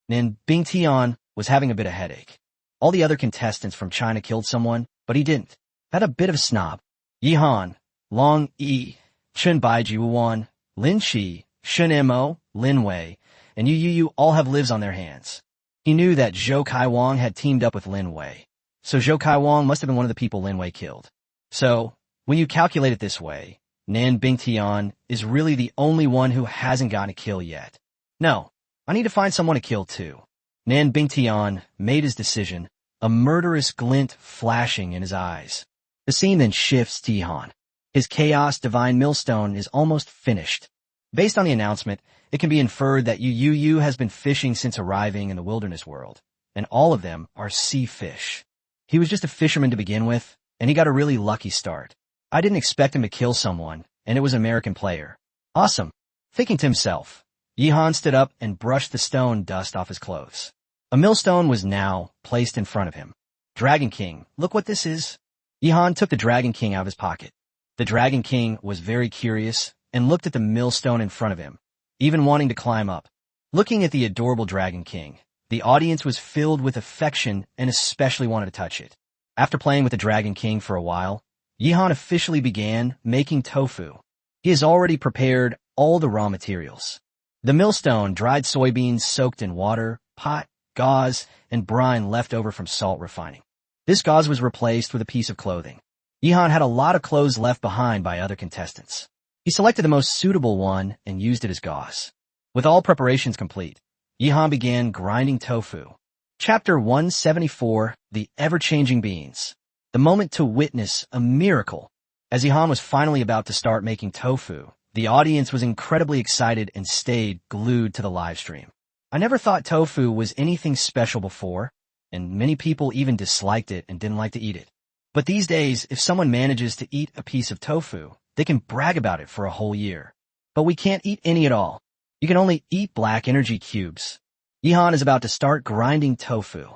And Bing Tian was having a bit of headache. All the other contestants from China killed someone, but he didn't. Had a bit of a snob. Yihan, Long E, Chun Baiju Wan, Lin Shi, Shun Mo, Lin Wei, and Yu all have lives on their hands. He knew that Zhou Kai Wang had teamed up with Lin Wei, so Zhou Kai Wang must have been one of the people Lin Wei killed. So, when you calculate it this way, Nan Bingtian is really the only one who hasn't gotten a kill yet. No, I need to find someone to kill too. Nan Bingtian made his decision, a murderous glint flashing in his eyes. The scene then shifts to Yihan. His Chaos Divine Millstone is almost finished. Based on the announcement, it can be inferred that Yu has been fishing since arriving in the wilderness world, and all of them are sea fish. He was just a fisherman to begin with, and he got a really lucky start. I didn't expect him to kill someone, and it was an American player. Awesome. Thinking to himself, Yihan stood up and brushed the stone dust off his clothes. A millstone was now placed in front of him. Dragon King, look what this is. Yihan took the Dragon King out of his pocket. The Dragon King was very curious and looked at the millstone in front of him, even wanting to climb up. Looking at the adorable Dragon King, the audience was filled with affection and especially wanted to touch it. After playing with the Dragon King for a while, Yihan officially began making tofu. He has already prepared all the raw materials. The millstone, dried soybeans soaked in water, pot, gauze, and brine left over from salt refining. This gauze was replaced with a piece of clothing. Yihan had a lot of clothes left behind by other contestants. He selected the most suitable one and used it as gauze. With all preparations complete, Yihan began grinding tofu. Chapter 174, The Ever-Changing Beans. The moment to witness a miracle. As Yihan was finally about to start making tofu, the audience was incredibly excited and stayed glued to the live stream. I never thought tofu was anything special before, and many people even disliked it and didn't like to eat it. But these days, if someone manages to eat a piece of tofu, they can brag about it for a whole year. But we can't eat any at all. You can only eat black energy cubes. Yihan is about to start grinding tofu.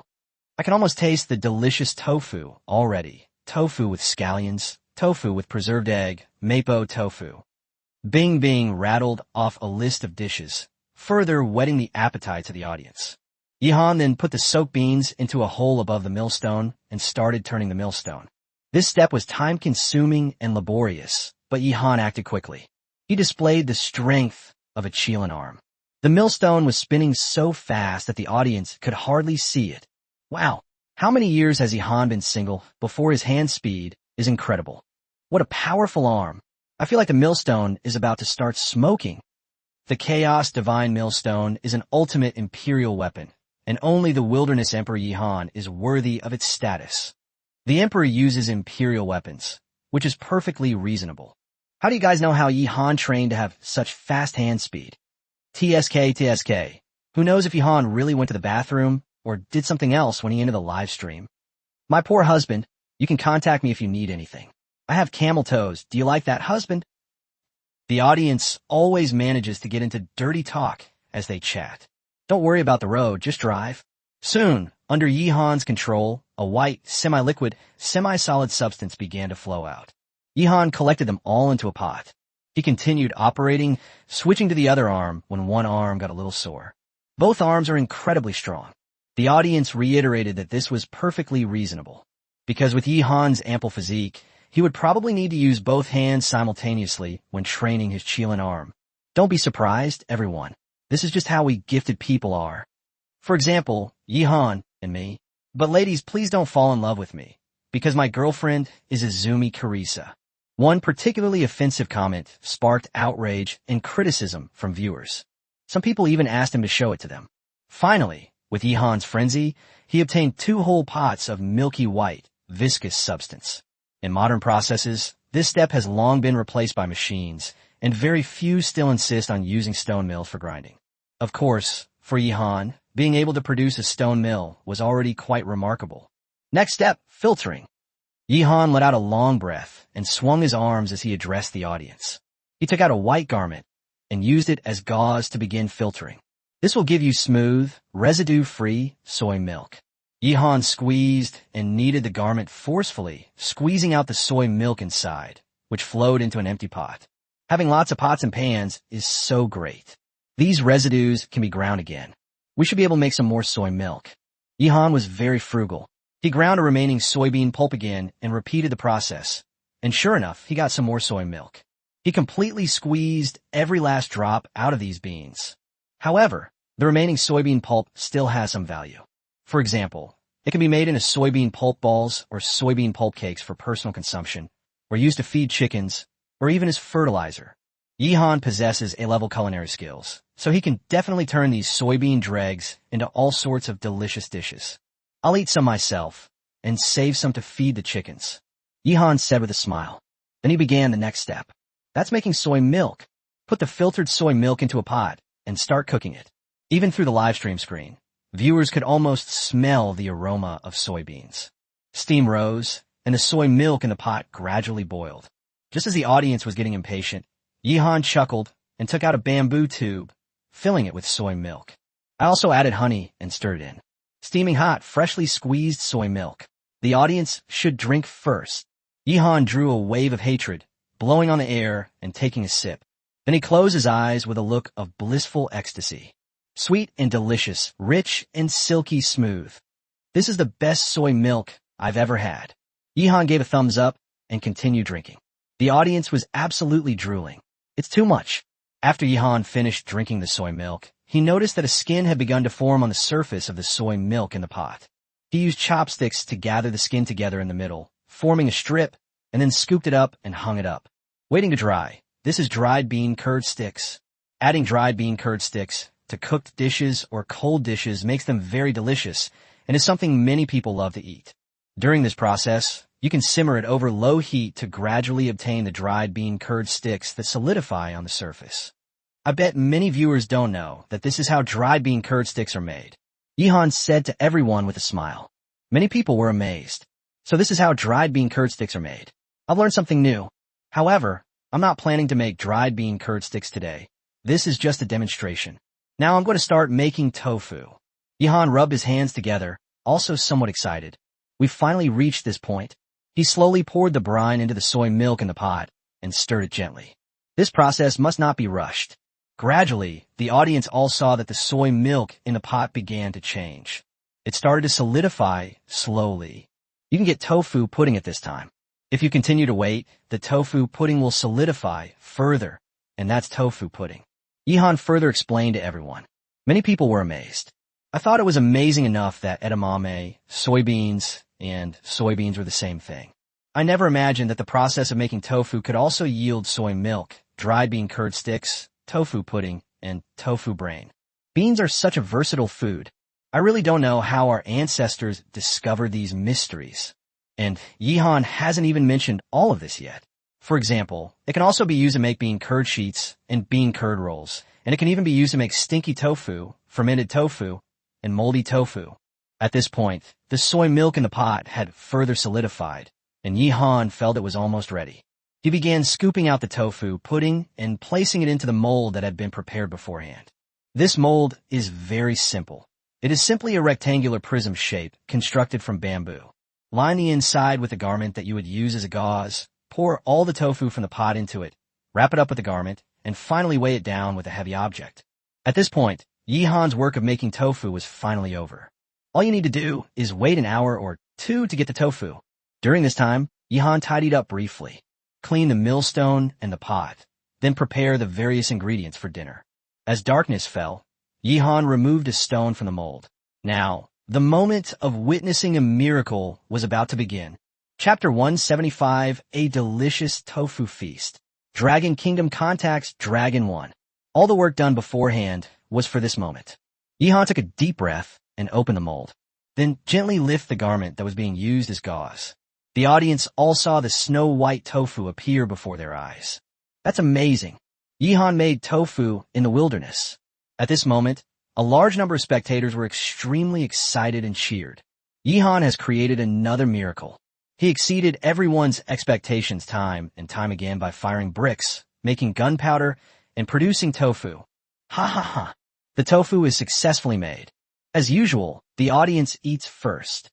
I can almost taste the delicious tofu already. Tofu with scallions, tofu with preserved egg, mapo tofu. Bing Bing rattled off a list of dishes, further whetting the appetites of the audience. Yihan then put the soaked beans into a hole above the millstone and started turning the millstone. This step was time-consuming and laborious, but Yihan acted quickly. He displayed the strength of a Qilin arm. The millstone was spinning so fast that the audience could hardly see it. Wow, how many years has Yihan been single before his hand speed is incredible? What a powerful arm. I feel like the millstone is about to start smoking. The Chaos Divine Millstone is an ultimate imperial weapon, and only the Wilderness Emperor Yihan is worthy of its status. The Emperor uses imperial weapons, which is perfectly reasonable. How do you guys know how Yihan trained to have such fast hand speed? TSK. Who knows if Yihan really went to the bathroom or did something else when he entered the live stream? My poor husband, you can contact me if you need anything. I have camel toes. Do you like that, husband? The audience always manages to get into dirty talk as they chat. Don't worry about the road, just drive. Soon, under Yihan's control, a white, semi-liquid, semi-solid substance began to flow out. Yihan collected them all into a pot. He continued operating, switching to the other arm when one arm got a little sore. Both arms are incredibly strong. The audience reiterated that this was perfectly reasonable, because with Yihan's ample physique, he would probably need to use both hands simultaneously when training his Qilin arm. Don't be surprised, everyone. This is just how we gifted people are. For example, Yihan and me. But ladies, please don't fall in love with me, because my girlfriend is Izumi Carissa. One particularly offensive comment sparked outrage and criticism from viewers. Some people even asked him to show it to them. Finally, with Yihan's frenzy, he obtained 2 whole pots of milky white, viscous substance. In modern processes, this step has long been replaced by machines, and very few still insist on using stone mills for grinding. Of course, for Yihan, being able to produce a stone mill was already quite remarkable. Next step, filtering. Yihan let out a long breath and swung his arms as he addressed the audience. He took out a white garment and used it as gauze to begin filtering. This will give you smooth, residue-free soy milk. Yihan squeezed and kneaded the garment forcefully, squeezing out the soy milk inside, which flowed into an empty pot. Having lots of pots and pans is so great. These residues can be ground again. We should be able to make some more soy milk. Yihan was very frugal. He ground a remaining soybean pulp again and repeated the process. And sure enough, he got some more soy milk. He completely squeezed every last drop out of these beans. However, the remaining soybean pulp still has some value. For example, it can be made into soybean pulp balls or soybean pulp cakes for personal consumption, or used to feed chickens, or even as fertilizer. Yihan possesses A-level culinary skills, so he can definitely turn these soybean dregs into all sorts of delicious dishes. I'll eat some myself, and save some to feed the chickens, Yihan said with a smile. Then he began the next step. That's making soy milk. Put the filtered soy milk into a pot, and start cooking it. Even through the live stream screen, viewers could almost smell the aroma of soybeans. Steam rose, and the soy milk in the pot gradually boiled. Just as the audience was getting impatient, Yihan chuckled and took out a bamboo tube, filling it with soy milk. I also added honey and stirred it in. Steaming hot, freshly squeezed soy milk. The audience should drink first. Yihan drew a wave of hatred, blowing on the air and taking a sip. Then he closed his eyes with a look of blissful ecstasy. Sweet and delicious, rich and silky smooth. This is the best soy milk I've ever had. Yihan gave a thumbs up and continued drinking. The audience was absolutely drooling. It's too much. After Yihan finished drinking the soy milk, he noticed that a skin had begun to form on the surface of the soy milk in the pot. He used chopsticks to gather the skin together in the middle, forming a strip, and then scooped it up and hung it up. Waiting to dry. This is dried bean curd sticks. Adding dried bean curd sticks to cooked dishes or cold dishes makes them very delicious and is something many people love to eat. During this process, you can simmer it over low heat to gradually obtain the dried bean curd sticks that solidify on the surface. I bet many viewers don't know that this is how dried bean curd sticks are made. Yihan said to everyone with a smile. Many people were amazed. So this is how dried bean curd sticks are made. I've learned something new. However, I'm not planning to make dried bean curd sticks today. This is just a demonstration. Now I'm going to start making tofu. Yihan rubbed his hands together, also somewhat excited. We've finally reached this point. He slowly poured the brine into the soy milk in the pot and stirred it gently. This process must not be rushed. Gradually, the audience all saw that the soy milk in the pot began to change. It started to solidify slowly. You can get tofu pudding at this time. If you continue to wait, the tofu pudding will solidify further, and that's tofu pudding. Yihan further explained to everyone. Many people were amazed. I thought it was amazing enough that edamame, soybeans, and soybeans were the same thing. I never imagined that the process of making tofu could also yield soy milk, dried bean curd sticks, tofu pudding, and tofu brain. Beans are such a versatile food. I really don't know how our ancestors discovered these mysteries. And Yihan hasn't even mentioned all of this yet. For example, it can also be used to make bean curd sheets and bean curd rolls, and it can even be used to make stinky tofu, fermented tofu, and moldy tofu. At this point, the soy milk in the pot had further solidified, and Yihan felt it was almost ready. He began scooping out the tofu pudding and placing it into the mold that had been prepared beforehand. This mold is very simple. It is simply a rectangular prism shape constructed from bamboo. Line the inside with a garment that you would use as a gauze, pour all the tofu from the pot into it, wrap it up with the garment, and finally weigh it down with a heavy object. At this point, Yihan's work of making tofu was finally over. All you need to do is wait an hour or two to get the tofu. During this time, Yihan tidied up briefly, clean the millstone and the pot, then prepare the various ingredients for dinner. As darkness fell, Yihan removed a stone from the mold. Now, the moment of witnessing a miracle was about to begin. Chapter 175, A Delicious Tofu Feast. Dragon Kingdom contacts Dragon 1. All the work done beforehand was for this moment. Yihan took a deep breath and opened the mold, then gently lifted the garment that was being used as gauze. The audience all saw the snow-white tofu appear before their eyes. That's amazing. Yihan made tofu in the wilderness. At this moment, a large number of spectators were extremely excited and cheered. Yihan has created another miracle. He exceeded everyone's expectations time and time again by firing bricks, making gunpowder, and producing tofu. Ha ha ha. The tofu is successfully made. As usual, the audience eats first.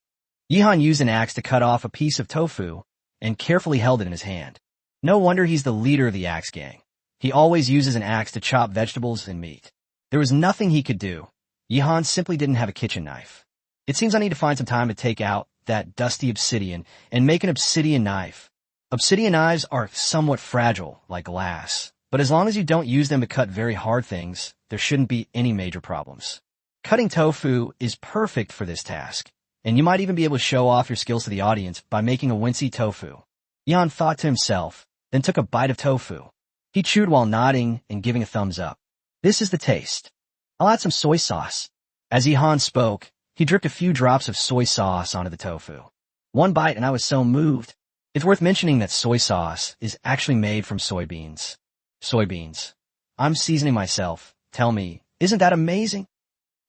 Yihan used an axe to cut off a piece of tofu and carefully held it in his hand. No wonder he's the leader of the axe gang. He always uses an axe to chop vegetables and meat. There was nothing he could do. Yihan simply didn't have a kitchen knife. It seems I need to find some time to take out that dusty obsidian and make an obsidian knife. Obsidian knives are somewhat fragile, like glass, but as long as you don't use them to cut very hard things, there shouldn't be any major problems. Cutting tofu is perfect for this task, and you might even be able to show off your skills to the audience by making a wincy tofu. Yihan thought to himself, then took a bite of tofu. He chewed while nodding and giving a thumbs up. This is the taste. I'll add some soy sauce. As Yihan spoke, he dripped a few drops of soy sauce onto the tofu. One bite and I was so moved. It's worth mentioning that soy sauce is actually made from soybeans. Soybeans. I'm seasoning myself. Tell me, isn't that amazing?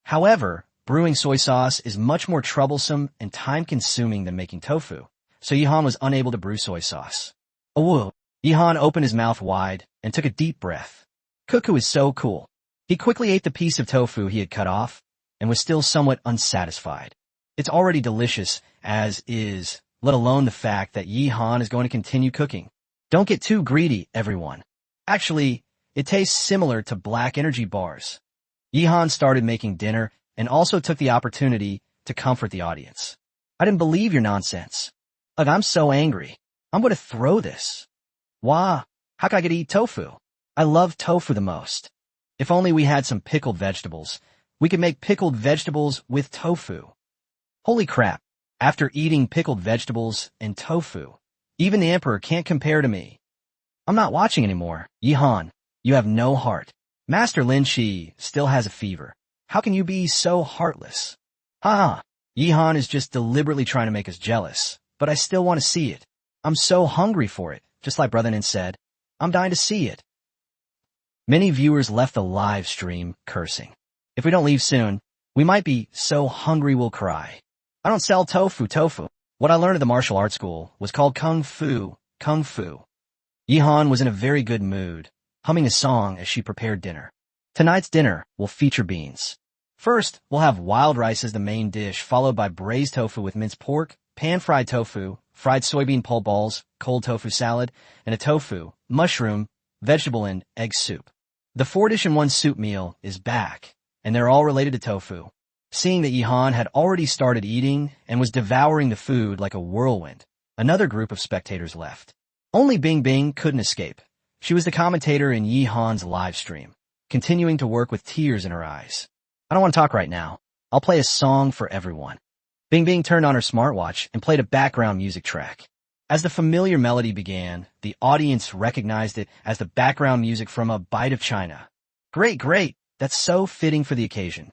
However, brewing soy sauce is much more troublesome and time-consuming than making tofu, so Yihan was unable to brew soy sauce. Oh, Yihan opened his mouth wide and took a deep breath. Cuckoo is so cool. He quickly ate the piece of tofu he had cut off and was still somewhat unsatisfied. It's already delicious as is, let alone the fact that Yihan is going to continue cooking. Don't get too greedy, everyone. Actually, it tastes similar to black energy bars. Yihan started making dinner and also took the opportunity to comfort the audience. I didn't believe your nonsense. Ugh, I'm so angry. I'm going to throw this. Wah, how can I get to eat tofu? I love tofu the most. If only we had some pickled vegetables. We could make pickled vegetables with tofu. Holy crap. After eating pickled vegetables and tofu, even the emperor can't compare to me. I'm not watching anymore. Yihan, you have no heart. Master Lin Shi still has a fever. How can you be so heartless? Ha! Yihan is just deliberately trying to make us jealous, but I still want to see it. I'm so hungry for it, just like Brother Nin said. I'm dying to see it. Many viewers left the live stream cursing. If we don't leave soon, we might be so hungry we'll cry. I don't sell tofu. What I learned at the martial arts school was called kung fu. Yihan was in a very good mood, humming a song as she prepared dinner. Tonight's dinner will feature beans. First, we'll have wild rice as the main dish, followed by braised tofu with minced pork, pan-fried tofu, fried soybean pulp balls, cold tofu salad, and a tofu, mushroom, vegetable, and egg soup. The 4-dish-in-1 soup meal is back, and they're all related to tofu. Seeing that Yihan had already started eating and was devouring the food like a whirlwind, another group of spectators left. Only Bing Bing couldn't escape. She was the commentator in Yihan's live stream, continuing to work with tears in her eyes. I don't want to talk right now. I'll play a song for everyone. Bing Bing turned on her smartwatch and played a background music track. As the familiar melody began, the audience recognized it as the background music from A Bite of China. Great. That's so fitting for the occasion.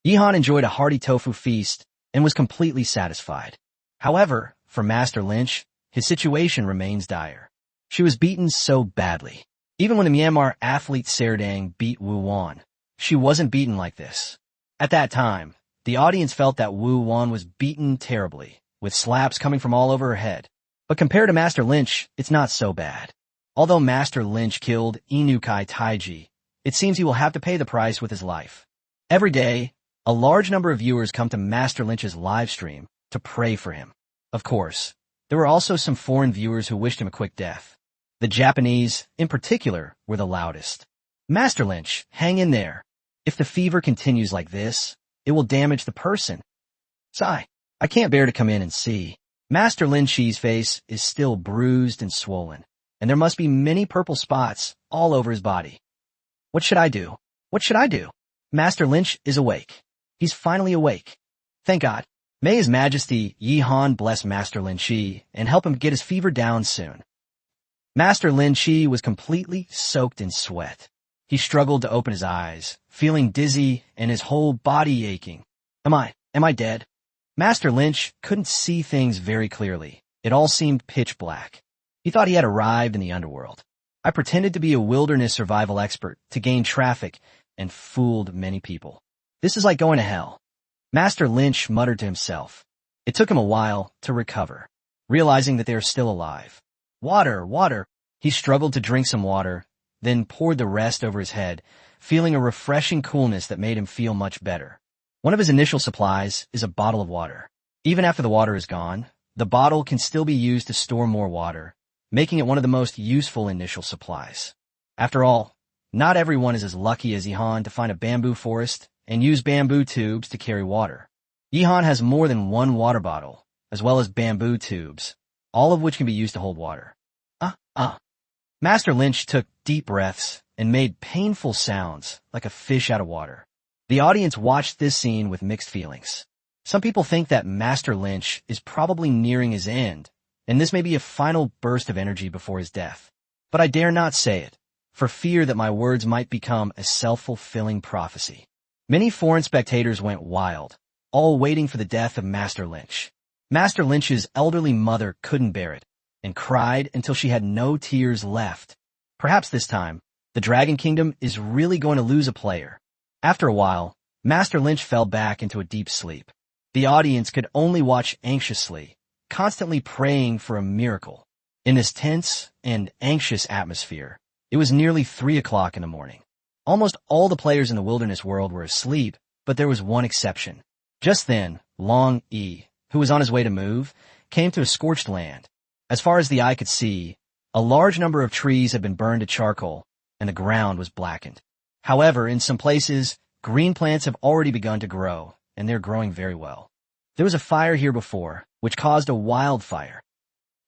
Yihan enjoyed a hearty tofu feast and was completely satisfied. However, for Master Lynch, his situation remains dire. She was beaten so badly. Even when the Myanmar athlete Serdang beat Wu Wan, she wasn't beaten like this. At that time, the audience felt that Wu Wan was beaten terribly, with slaps coming from all over her head. But compared to Master Lynch, it's not so bad. Although Master Lynch killed Inukai Taiji, it seems he will have to pay the price with his life. Every day, a large number of viewers come to Master Lynch's live stream to pray for him. Of course, there were also some foreign viewers who wished him a quick death. The Japanese, in particular, were the loudest. Master Lynch, hang in there. If the fever continues like this, it will damage the person. Sigh. I can't bear to come in and see. Master Lynch's face is still bruised and swollen, and there must be many purple spots all over his body. What should I do? What should I do? Master Lynch is awake. He's finally awake. Thank God. May His Majesty Yi Han bless Master Lynch and help him get his fever down soon. Master Lynch was completely soaked in sweat. He struggled to open his eyes, feeling dizzy and his whole body aching. Am I dead? Master Lynch couldn't see things very clearly. It all seemed pitch black. He thought he had arrived in the underworld. I pretended to be a wilderness survival expert to gain traffic and fooled many people. This is like going to hell. Master Lynch muttered to himself. It took him a while to recover, realizing that they are still alive. Water, water. He struggled to drink some water, then poured the rest over his head, feeling a refreshing coolness that made him feel much better. One of his initial supplies is a bottle of water. Even after the water is gone, the bottle can still be used to store more water, making it one of the most useful initial supplies. After all, not everyone is as lucky as Yihan to find a bamboo forest and use bamboo tubes to carry water. Yihan has more than one water bottle, as well as bamboo tubes, all of which can be used to hold water. Master Lynch took deep breaths and made painful sounds like a fish out of water. The audience watched this scene with mixed feelings. Some people think that Master Lynch is probably nearing his end, and this may be a final burst of energy before his death. But I dare not say it, for fear that my words might become a self-fulfilling prophecy. Many foreign spectators went wild, all waiting for the death of Master Lynch. Master Lynch's elderly mother couldn't bear it, and cried until she had no tears left. Perhaps this time, the Dragon Kingdom is really going to lose a player. After a while, Master Lynch fell back into a deep sleep. The audience could only watch anxiously, constantly praying for a miracle. In this tense and anxious atmosphere, it was nearly 3 o'clock in the morning. Almost all the players in the wilderness world were asleep, but there was one exception. Just then, Long E, who was on his way to move, came to a scorched land. As far as the eye could see, a large number of trees had been burned to charcoal, and the ground was blackened. However, in some places, green plants have already begun to grow, and they're growing very well. There was a fire here before, which caused a wildfire.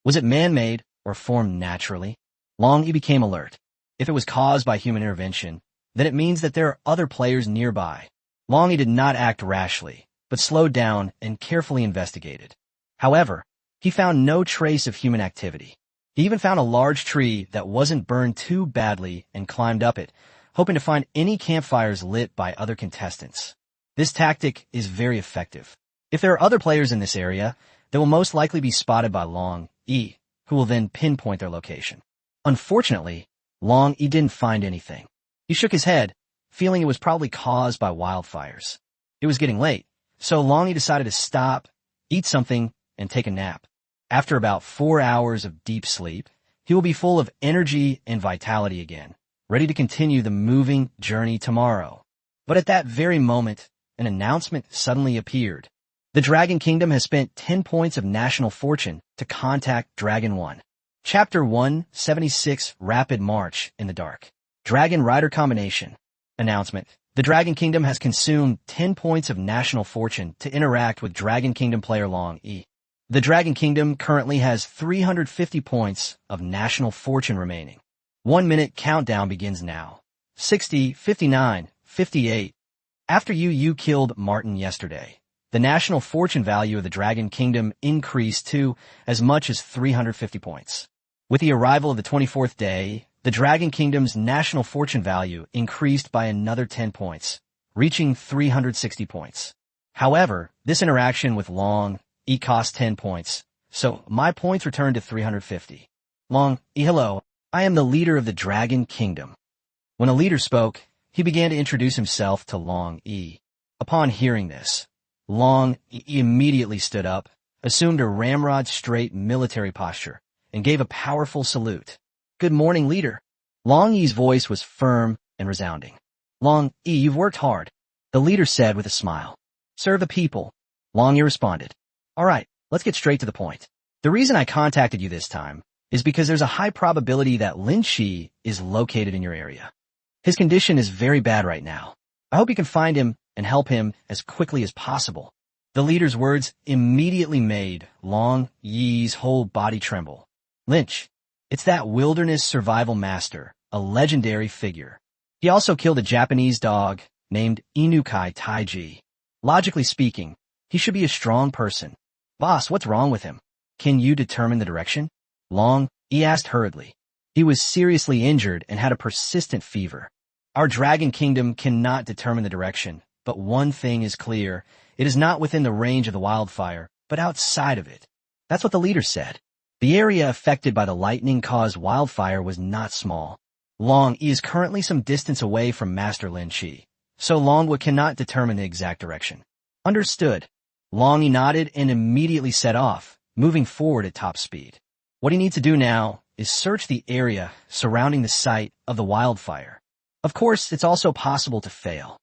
Was it man-made or formed naturally? Long E became alert. If it was caused by human intervention, then it means that there are other players nearby. Long E did not act rashly, but slowed down and carefully investigated. However, he found no trace of human activity. He even found a large tree that wasn't burned too badly and climbed up it, hoping to find any campfires lit by other contestants. This tactic is very effective. If there are other players in this area, they will most likely be spotted by Long E, who will then pinpoint their location. Unfortunately, Long E didn't find anything. He shook his head, feeling it was probably caused by wildfires. It was getting late, so Long E decided to stop, eat something, and take a nap. After about 4 hours of deep sleep, he will be full of energy and vitality again, ready to continue the moving journey tomorrow. But at that very moment, an announcement suddenly appeared. The Dragon Kingdom has spent 10 points of national fortune to contact Dragon 1. Chapter 176 Rapid March in the Dark. Dragon Rider Combination. Announcement. The Dragon Kingdom has consumed 10 points of national fortune to interact with Dragon Kingdom player Long E. The Dragon Kingdom currently has 350 points of national fortune remaining. 1 minute countdown begins now. 60, 59, 58. After you killed Martin yesterday, the national fortune value of the Dragon Kingdom increased to as much as 350 points. With the arrival of the 24th day, the Dragon Kingdom's national fortune value increased by another 10 points, reaching 360 points. However, this interaction with Long E cost 10 points, so my points returned to 350. Long, hello, I am the leader of the Dragon Kingdom. When a leader spoke, he began to introduce himself to Long E. Upon hearing this, Long E immediately stood up, assumed a ramrod-straight military posture, and gave a powerful salute. Good morning, leader. Long E's voice was firm and resounding. Long E, you've worked hard, the leader said with a smile. Serve the people. Long E responded. All right, let's get straight to the point. The reason I contacted you this time is because there's a high probability that Lin Shi is located in your area. His condition is very bad right now. I hope you can find him and help him as quickly as possible. The leader's words immediately made Long Yi's whole body tremble. Lynch. It's that wilderness survival master, a legendary figure. He also killed a Japanese dog named Inukai Taiji. Logically speaking, he should be a strong person. Boss, what's wrong with him? Can you determine the direction? Long E asked hurriedly. He was seriously injured and had a persistent fever. Our Dragon Kingdom cannot determine the direction, but one thing is clear. It is not within the range of the wildfire, but outside of it. That's what the leader said. The area affected by the lightning-caused wildfire was not small. Long E is currently some distance away from Master Lin Shi, so Long cannot determine the exact direction. Understood. Long E nodded and immediately set off, moving forward at top speed. What he needs to do now is search the area surrounding the site of the wildfire. Of course, it's also possible to fail,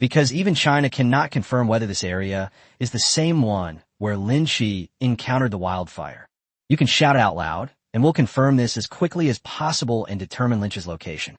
because even China cannot confirm whether this area is the same one where Lin Shi encountered the wildfire. You can shout it out loud, and we'll confirm this as quickly as possible and determine Lynch's location.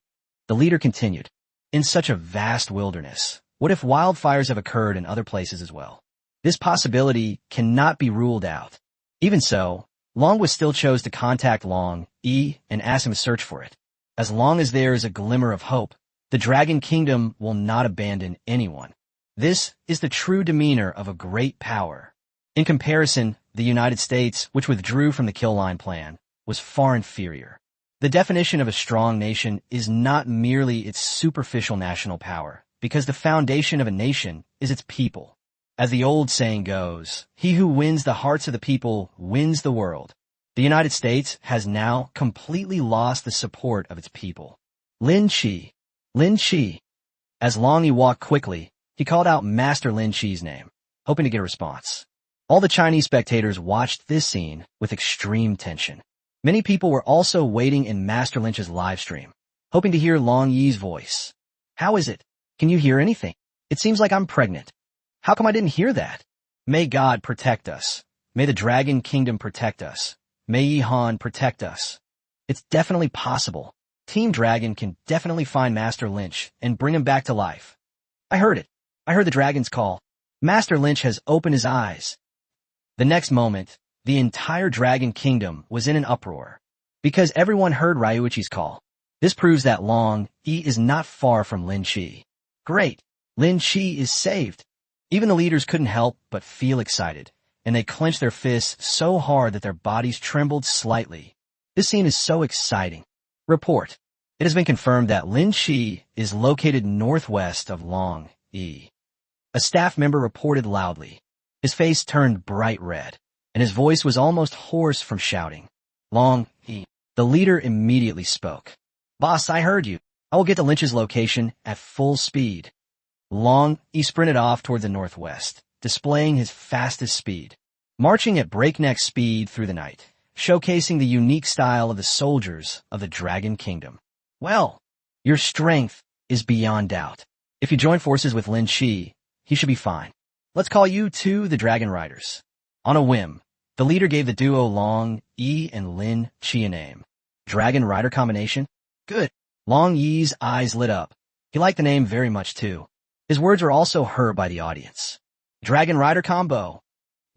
The leader continued. In such a vast wilderness, what if wildfires have occurred in other places as well? This possibility cannot be ruled out. Even so, Long still chose to contact Long E and ask him to search for it. As long as there is a glimmer of hope, the Dragon Kingdom will not abandon anyone. This is the true demeanor of a great power. In comparison, the United States, which withdrew from the Kill Line plan, was far inferior. The definition of a strong nation is not merely its superficial national power, because the foundation of a nation is its people. As the old saying goes, he who wins the hearts of the people wins the world. The United States has now completely lost the support of its people. Lin Shi. Lin Shi. As Long E walked quickly, he called out Master Lin Shi's name, hoping to get a response. All the Chinese spectators watched this scene with extreme tension. Many people were also waiting in Master Lynch's live stream, hoping to hear Long Yi's voice. How is it? Can you hear anything? It seems like I'm pregnant. How come I didn't hear that? May God protect us. May the Dragon Kingdom protect us. May Yi Han protect us. It's definitely possible. Team Dragon can definitely find Master Lynch and bring him back to life. I heard it. I heard the dragon's call. Master Lynch has opened his eyes. The next moment, the entire Dragon Kingdom was in an uproar, because everyone heard Ryuichi's call. This proves that Long E is not far from Lin Shi. Great! Lin Shi is saved. Even the leaders couldn't help but feel excited, and they clenched their fists so hard that their bodies trembled slightly. This scene is so exciting. Report. It has been confirmed that Lin Shi is located northwest of Long E. A staff member reported loudly. His face turned bright red, and his voice was almost hoarse from shouting. Long E. The leader immediately spoke. Boss, I heard you. I will get to Lynch's location at full speed. Long E sprinted off toward the northwest, displaying his fastest speed, marching at breakneck speed through the night, showcasing the unique style of the soldiers of the Dragon Kingdom. Well, your strength is beyond doubt. If you join forces with Lin Shi, he should be fine. Let's call you two the Dragon Riders. On a whim, the leader gave the duo Long E and Lin Shi a name. Dragon Rider combination? Good. Long Yi's eyes lit up. He liked the name very much too. His words were also heard by the audience. Dragon Rider combo.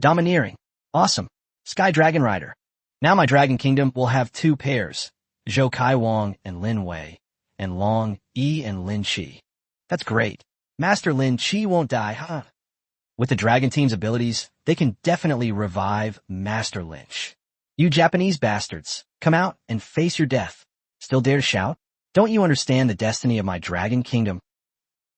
Domineering. Awesome. Sky Dragon Rider. Now my Dragon Kingdom will have two pairs, Zhou Kai Wang and Lin Wei, and Long E and Lin Shi. That's great. Master Lin Shi won't die, huh? With the Dragon Team's abilities, they can definitely revive Master Lynch. You Japanese bastards, come out and face your death. Still dare to shout? Don't you understand the destiny of my Dragon Kingdom?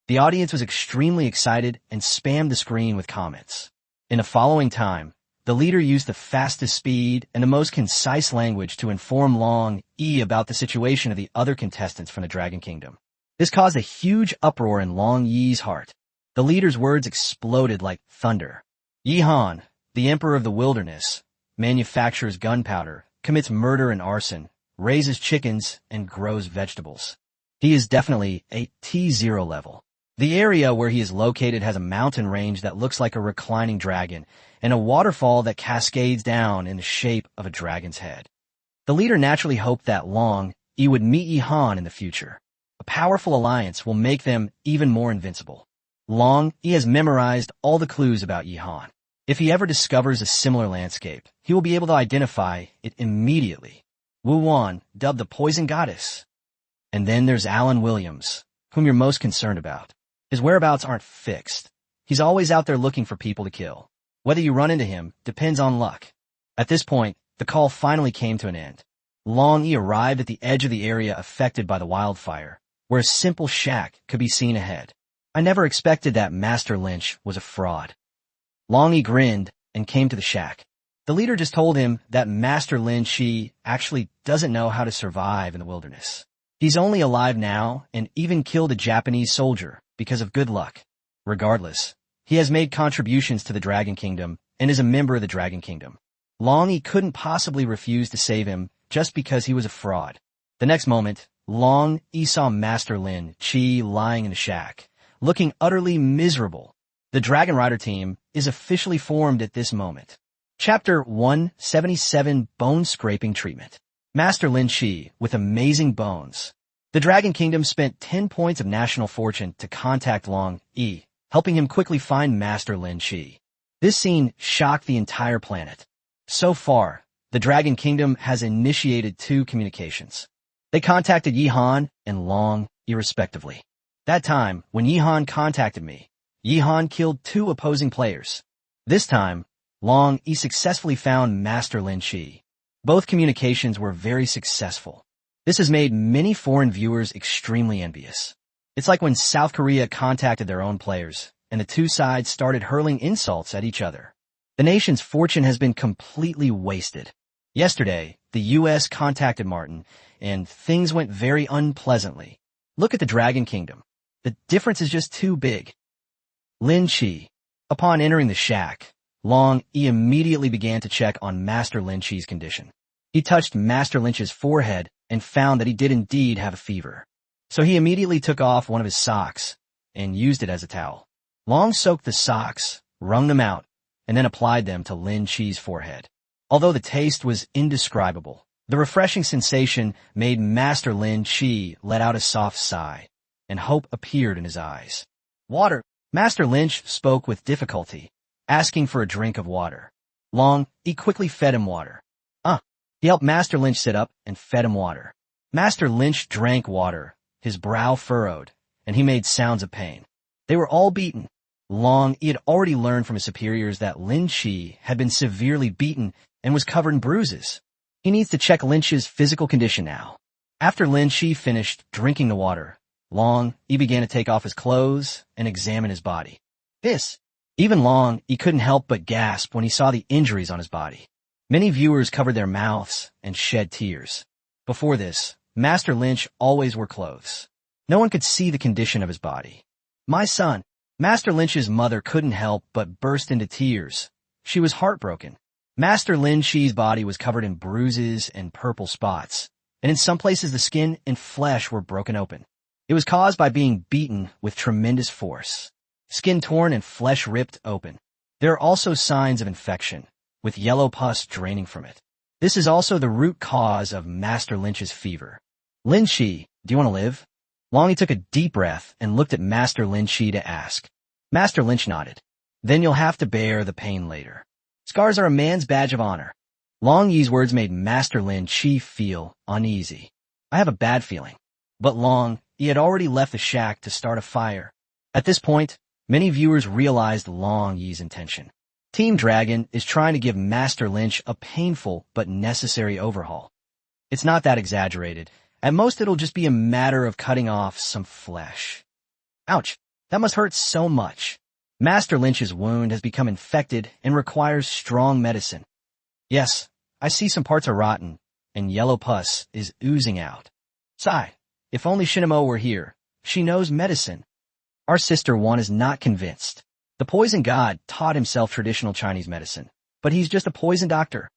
The audience was extremely excited and spammed the screen with comments. In the following time, The leader used the fastest speed and the most concise language to inform Long Yi about the situation of the other contestants from the Dragon Kingdom. This caused a huge uproar in Long Yi's heart. The leader's words exploded like thunder. Yi Han, the emperor of the wilderness, manufactures gunpowder, commits murder and arson, raises chickens, and grows vegetables. He is definitely a T0 level. The area where he is located has a mountain range that looks like a reclining dragon and a waterfall that cascades down in the shape of a dragon's head. The leader naturally hoped that Long Yi would meet Yi Han in the future. A powerful alliance will make them even more invincible. Long Yi has memorized all the clues about Yi Han. If he ever discovers a similar landscape, he will be able to identify it immediately. Wu Wan, dubbed the Poison Goddess. And then there's Alan Williams, whom you're most concerned about. His whereabouts aren't fixed. He's always out there looking for people to kill. Whether you run into him depends on luck. At this point, the call finally came to an end. Long Yi arrived at the edge of the area affected by the wildfire, where a simple shack could be seen ahead. I never expected that Master Lynch was a fraud. Long Yi grinned and came to the shack. The leader just told him that Master Lin Shi actually doesn't know how to survive in the wilderness. He's only alive now and even killed a Japanese soldier because of good luck. Regardless, he has made contributions to the Dragon Kingdom and is a member of the Dragon Kingdom. Long Yi couldn't possibly refuse to save him just because he was a fraud. The next moment, Long Yi saw Master Lin Chi lying in a shack, looking utterly miserable. The Dragon Rider team is officially formed at this moment. Chapter 177 Bone Scraping Treatment. Master Lin Chi with amazing bones. The Dragon Kingdom spent 10 points of national fortune to contact Long Yi, helping him quickly find Master Lin Chi. This scene shocked the entire planet. So far, the Dragon Kingdom has initiated 2 communications. They contacted Yi Han and Long Yi respectively. That time, when Yi Han contacted me, Yi Han killed 2 opposing players. This time, Long Yi successfully found Master Lin Chi. Both communications were very successful. This has made many foreign viewers extremely envious. It's like when South Korea contacted their own players, and the 2 sides started hurling insults at each other. The nation's fortune has been completely wasted. Yesterday, the U.S. contacted Martin, and things went very unpleasantly. Look at the Dragon Kingdom. The difference is just too big. Lin Chi. Upon entering the shack, Long Yi immediately began to check on Master Lin Chi's condition. He touched Master Lynch's forehead and found that he did indeed have a fever. So he immediately took off one of his socks and used it as a towel. Long soaked the socks, wrung them out, and then applied them to Lin Chi's forehead. Although the taste was indescribable, the refreshing sensation made Master Lin Chi let out a soft sigh, and hope appeared in his eyes. Water. Master Lynch spoke with difficulty, asking for a drink of water. Long Yi quickly fed him water. He helped Master Lynch sit up and fed him water. Master Lynch drank water, his brow furrowed, and he made sounds of pain. They were all beaten. Long Yi had already learned from his superiors that Lin Chi had been severely beaten and was covered in bruises. He needs to check Lynch's physical condition now. After Lin Chi finished drinking the water, Long Yi began to take off his clothes and examine his body. Even Long Yi couldn't help but gasp when he saw the injuries on his body. Many viewers covered their mouths and shed tears. Before this, Master Lynch always wore clothes. No one could see the condition of his body. My son. Master Lynch's mother couldn't help but burst into tears. She was heartbroken. Master Lin Chi's body was covered in bruises and purple spots, and in some places the skin and flesh were broken open. It was caused by being beaten with tremendous force. Skin torn and flesh ripped open. There are also signs of infection, with yellow pus draining from it. This is also the root cause of Master Lynch's fever. Lin Chi, do you want to live? Long Yi took a deep breath and looked at Master Lin Chi to ask. Master Lynch nodded. Then you'll have to bear the pain later. Scars are a man's badge of honor. Long Yi's words made Master Lin Chi feel uneasy. I have a bad feeling. But Long Yi had already left the shack to start a fire. At this point, many viewers realized Long Yi's intention. Team Dragon is trying to give Master Lynch a painful but necessary overhaul. It's not that exaggerated. At most it'll just be a matter of cutting off some flesh. Ouch, that must hurt so much. Master Lynch's wound has become infected and requires strong medicine. Yes, I see some parts are rotten, and yellow pus is oozing out. Sigh, if only Shinamo were here. She knows medicine. Our sister Wan is not convinced. The poison god taught himself traditional Chinese medicine, but he's just a poison doctor.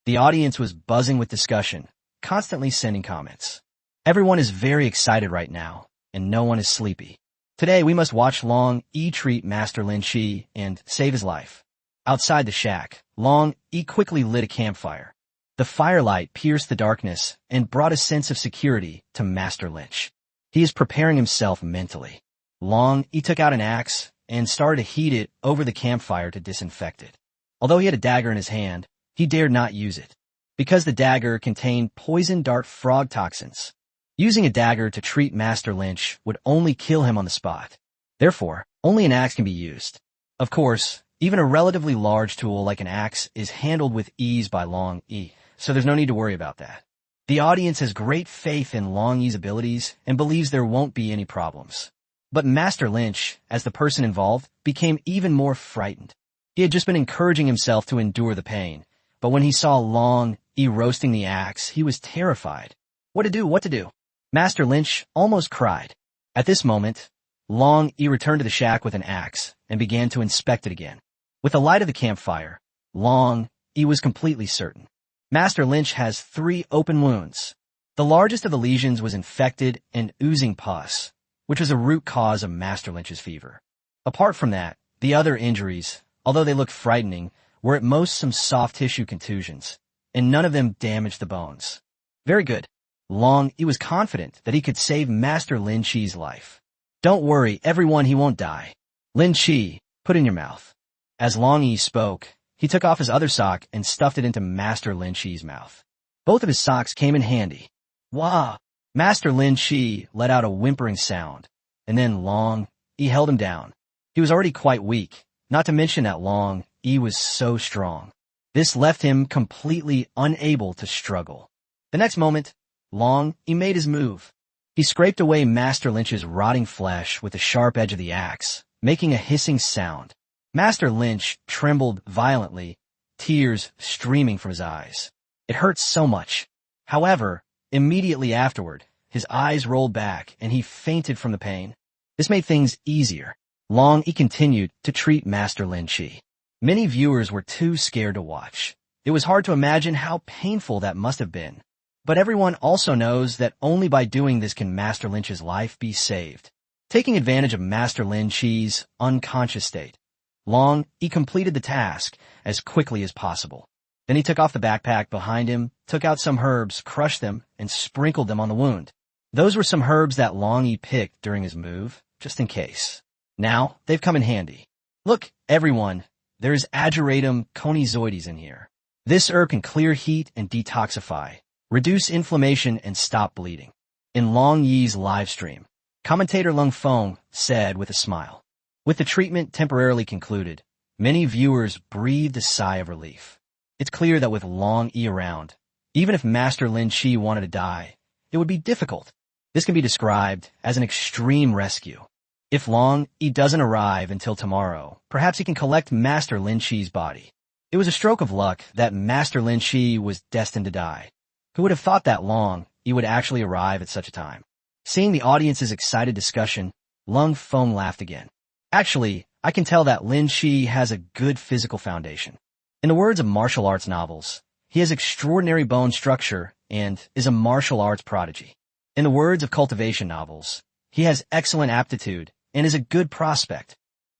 The audience was buzzing with discussion, constantly sending comments. Everyone is very excited right now, and no one is sleepy. Today we must watch Long Yi treat Master Lin Chi and save his life. Outside the shack, Long Yi quickly lit a campfire. The firelight pierced the darkness and brought a sense of security to Master Lynch. He is preparing himself mentally. Long Yi took out an axe and started to heat it over the campfire to disinfect it. Although he had a dagger in his hand, he dared not use it, because the dagger contained poison dart frog toxins. Using a dagger to treat Master Lynch would only kill him on the spot. Therefore, only an axe can be used. Of course, even a relatively large tool like an axe is handled with ease by Long Yi, so there's no need to worry about that. The audience has great faith in Long Yi's abilities and believes there won't be any problems. But Master Lynch, as the person involved, became even more frightened. He had just been encouraging himself to endure the pain, but when he saw Long Yi roasting the axe, he was terrified. What to do? Master Lynch almost cried. At this moment, Long Yi returned to the shack with an axe and began to inspect it again. With the light of the campfire, Long Yi was completely certain. Master Lynch has 3 open wounds. The largest of the lesions was infected and oozing pus, which was a root cause of Master Lynch's fever. Apart from that, the other injuries, although they looked frightening, were at most some soft tissue contusions, and none of them damaged the bones. Very good. Long Yi was confident that he could save Master Lin Chi's life. Don't worry, everyone, he won't die. Lin Chi, put in your mouth. As Long Yi spoke, he took off his other sock and stuffed it into Master Lin Chi's mouth. Both of his socks came in handy. Wah! Master Lin Chi let out a whimpering sound, and then Long Yi held him down. He was already quite weak, not to mention that Long Yi was so strong. This left him completely unable to struggle. The next moment, Long Yi made his move. He scraped away Master Lynch's rotting flesh with the sharp edge of the axe, making a hissing sound. Master Lynch trembled violently, tears streaming from his eyes. It hurt so much. However, immediately afterward, his eyes rolled back and he fainted from the pain. This made things easier. Long Yi continued to treat Master Lin Chi. Many viewers were too scared to watch. It was hard to imagine how painful that must have been. But everyone also knows that only by doing this can Master Lynch's life be saved. Taking advantage of Master Lin Chi's unconscious state, Long Yi completed the task as quickly as possible. Then he took off the backpack behind him, took out some herbs, crushed them, and sprinkled them on the wound. Those were some herbs that Long Yi picked during his move, just in case. Now, they've come in handy. Look, everyone, there is Ageratum conizoides in here. This herb can clear heat and detoxify, reduce inflammation, and stop bleeding. In Long Yi's live stream, commentator Lung Feng said with a smile. With the treatment temporarily concluded, many viewers breathed a sigh of relief. It's clear that with Long Yi around, even if Master Lin Chi wanted to die, it would be difficult. This can be described as an extreme rescue. If Long Yi doesn't arrive until tomorrow, perhaps he can collect Master Lin Chi's body. It was a stroke of luck that Master Lin Chi was destined to die. Who would have thought that Long Yi would actually arrive at such a time? Seeing the audience's excited discussion, Lung Feng laughed again. Actually, I can tell that Lin Chi has a good physical foundation. In the words of martial arts novels, he has extraordinary bone structure and is a martial arts prodigy. In the words of cultivation novels, he has excellent aptitude and is a good prospect.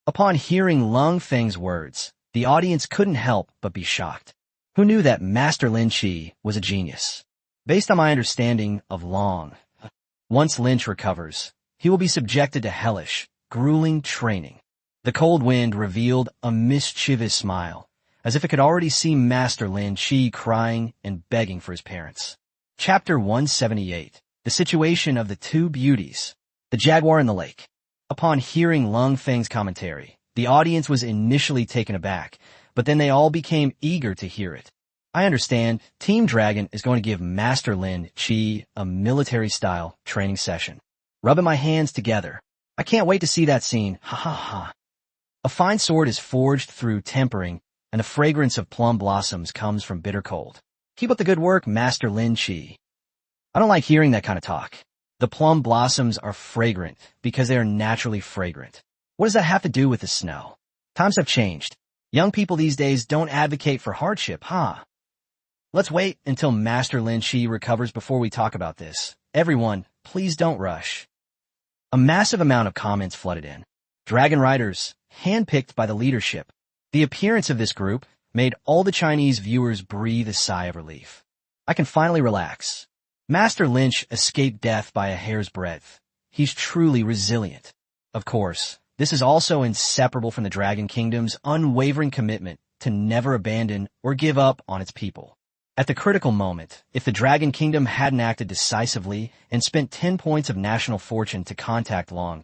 Upon hearing Lung Feng's words, the audience couldn't help but be shocked. Who knew that Master Lin Chi was a genius? Based on my understanding of Long, once Lynch recovers, he will be subjected to hellish, grueling training. The cold wind revealed a mischievous smile, as if it could already see Master Lin Chi crying and begging for his parents. Chapter 178. The Situation of the Two Beauties. The Jaguar in the Lake. Upon hearing Lung Feng's commentary, the audience was initially taken aback, but then they all became eager to hear it. I understand Team Dragon is going to give Master Lin Chi a military-style training session. Rubbing my hands together. I can't wait to see that scene. Ha ha ha. A fine sword is forged through tempering, and the fragrance of plum blossoms comes from bitter cold. Keep up the good work, Master Lin Chi. I don't like hearing that kind of talk. The plum blossoms are fragrant because they are naturally fragrant. What does that have to do with the snow? Times have changed. Young people these days don't advocate for hardship, huh? Let's wait until Master Lin Chi recovers before we talk about this. Everyone, please don't rush. A massive amount of comments flooded in. Dragon Riders, handpicked by the leadership. The appearance of this group made all the Chinese viewers breathe a sigh of relief. I can finally relax. Master Lynch escaped death by a hair's breadth. He's truly resilient. Of course, this is also inseparable from the Dragon Kingdom's unwavering commitment to never abandon or give up on its people. At the critical moment, if the Dragon Kingdom hadn't acted decisively and spent 10 points of national fortune to contact Long,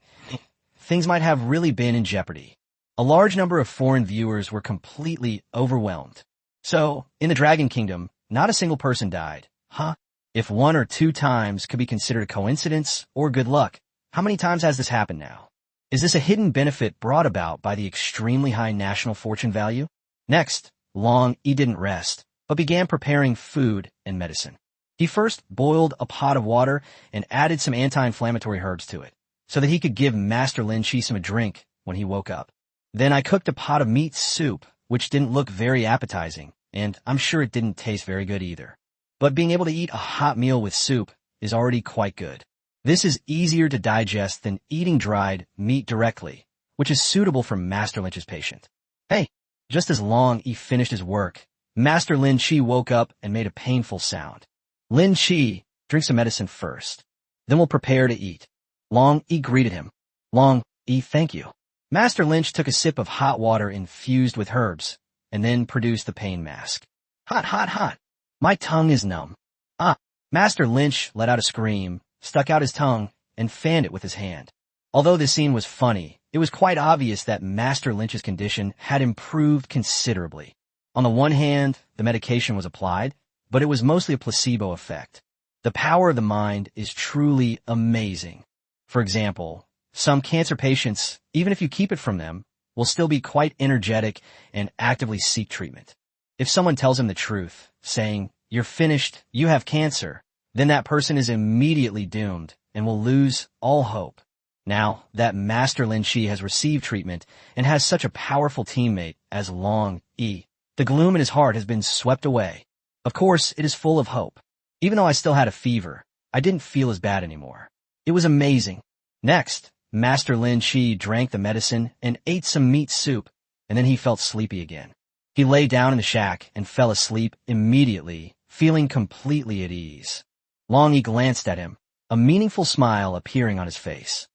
things might have really been in jeopardy. A large number of foreign viewers were completely overwhelmed. So, in the Dragon Kingdom, not a single person died. Huh? If 1 or 2 times could be considered a coincidence or good luck, how many times has this happened now? Is this a hidden benefit brought about by the extremely high national fortune value? Next, Long Yi didn't rest, but began preparing food and medicine. He first boiled a pot of water and added some anti-inflammatory herbs to it, so that he could give Master Lin Chi some drink when he woke up. Then I cooked a pot of meat soup, which didn't look very appetizing, and I'm sure it didn't taste very good either. But being able to eat a hot meal with soup is already quite good. This is easier to digest than eating dried meat directly, which is suitable for Master Lynch's patient. Hey, just as Long Yi finished his work, Master Lin Chi woke up and made a painful sound. Lin Chi, drink some medicine first. Then we'll prepare to eat. Long Yi greeted him. Long Yi, thank you. Master Lynch took a sip of hot water infused with herbs, and then produced the pain mask. Hot, hot, hot. My tongue is numb. Ah, Master Lynch let out a scream, stuck out his tongue, and fanned it with his hand. Although this scene was funny, it was quite obvious that Master Lynch's condition had improved considerably. On the one hand, the medication was applied, but it was mostly a placebo effect. The power of the mind is truly amazing. For example, some cancer patients, even if you keep it from them, will still be quite energetic and actively seek treatment. If someone tells them the truth, saying, "You're finished, you have cancer," then that person is immediately doomed and will lose all hope. Now that Master Lin Chi has received treatment and has such a powerful teammate as Long Yi, the gloom in his heart has been swept away. Of course, it is full of hope. Even though I still had a fever, I didn't feel as bad anymore. It was amazing. Next, Master Lin Chi drank the medicine and ate some meat soup, and then he felt sleepy again. He lay down in the shack and fell asleep immediately, feeling completely at ease. Long Yi glanced at him, a meaningful smile appearing on his face.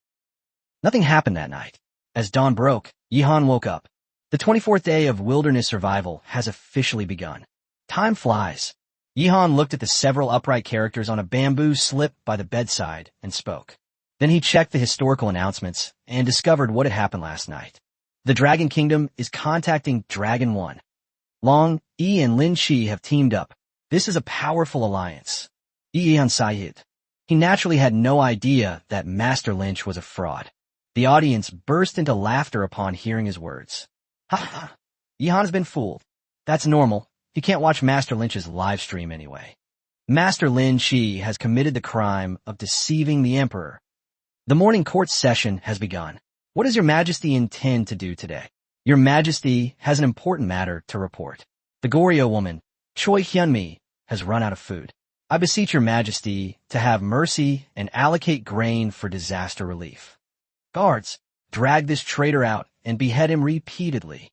Nothing happened that night. As dawn broke, Yihan woke up. The 24th day of wilderness survival has officially begun. Time flies. Yihan looked at the several upright characters on a bamboo slip by the bedside and spoke. Then he checked the historical announcements and discovered what had happened last night. The Dragon Kingdom is contacting Dragon 1. Long Yi and Lin Chi have teamed up. This is a powerful alliance. Yihan Sayid. He naturally had no idea that Master Lynch was a fraud. The audience burst into laughter upon hearing his words. Ha ha! Yihan has been fooled. That's normal. He can't watch Master Lynch's live stream anyway. Master Lin Chi has committed the crime of deceiving the Emperor. The morning court session has begun. What does Your Majesty intend to do today? Your Majesty has an important matter to report. The Goryeo woman, Choi Hyunmi, has run out of food. I beseech Your Majesty to have mercy and allocate grain for disaster relief. Guards, drag this traitor out and behead him repeatedly.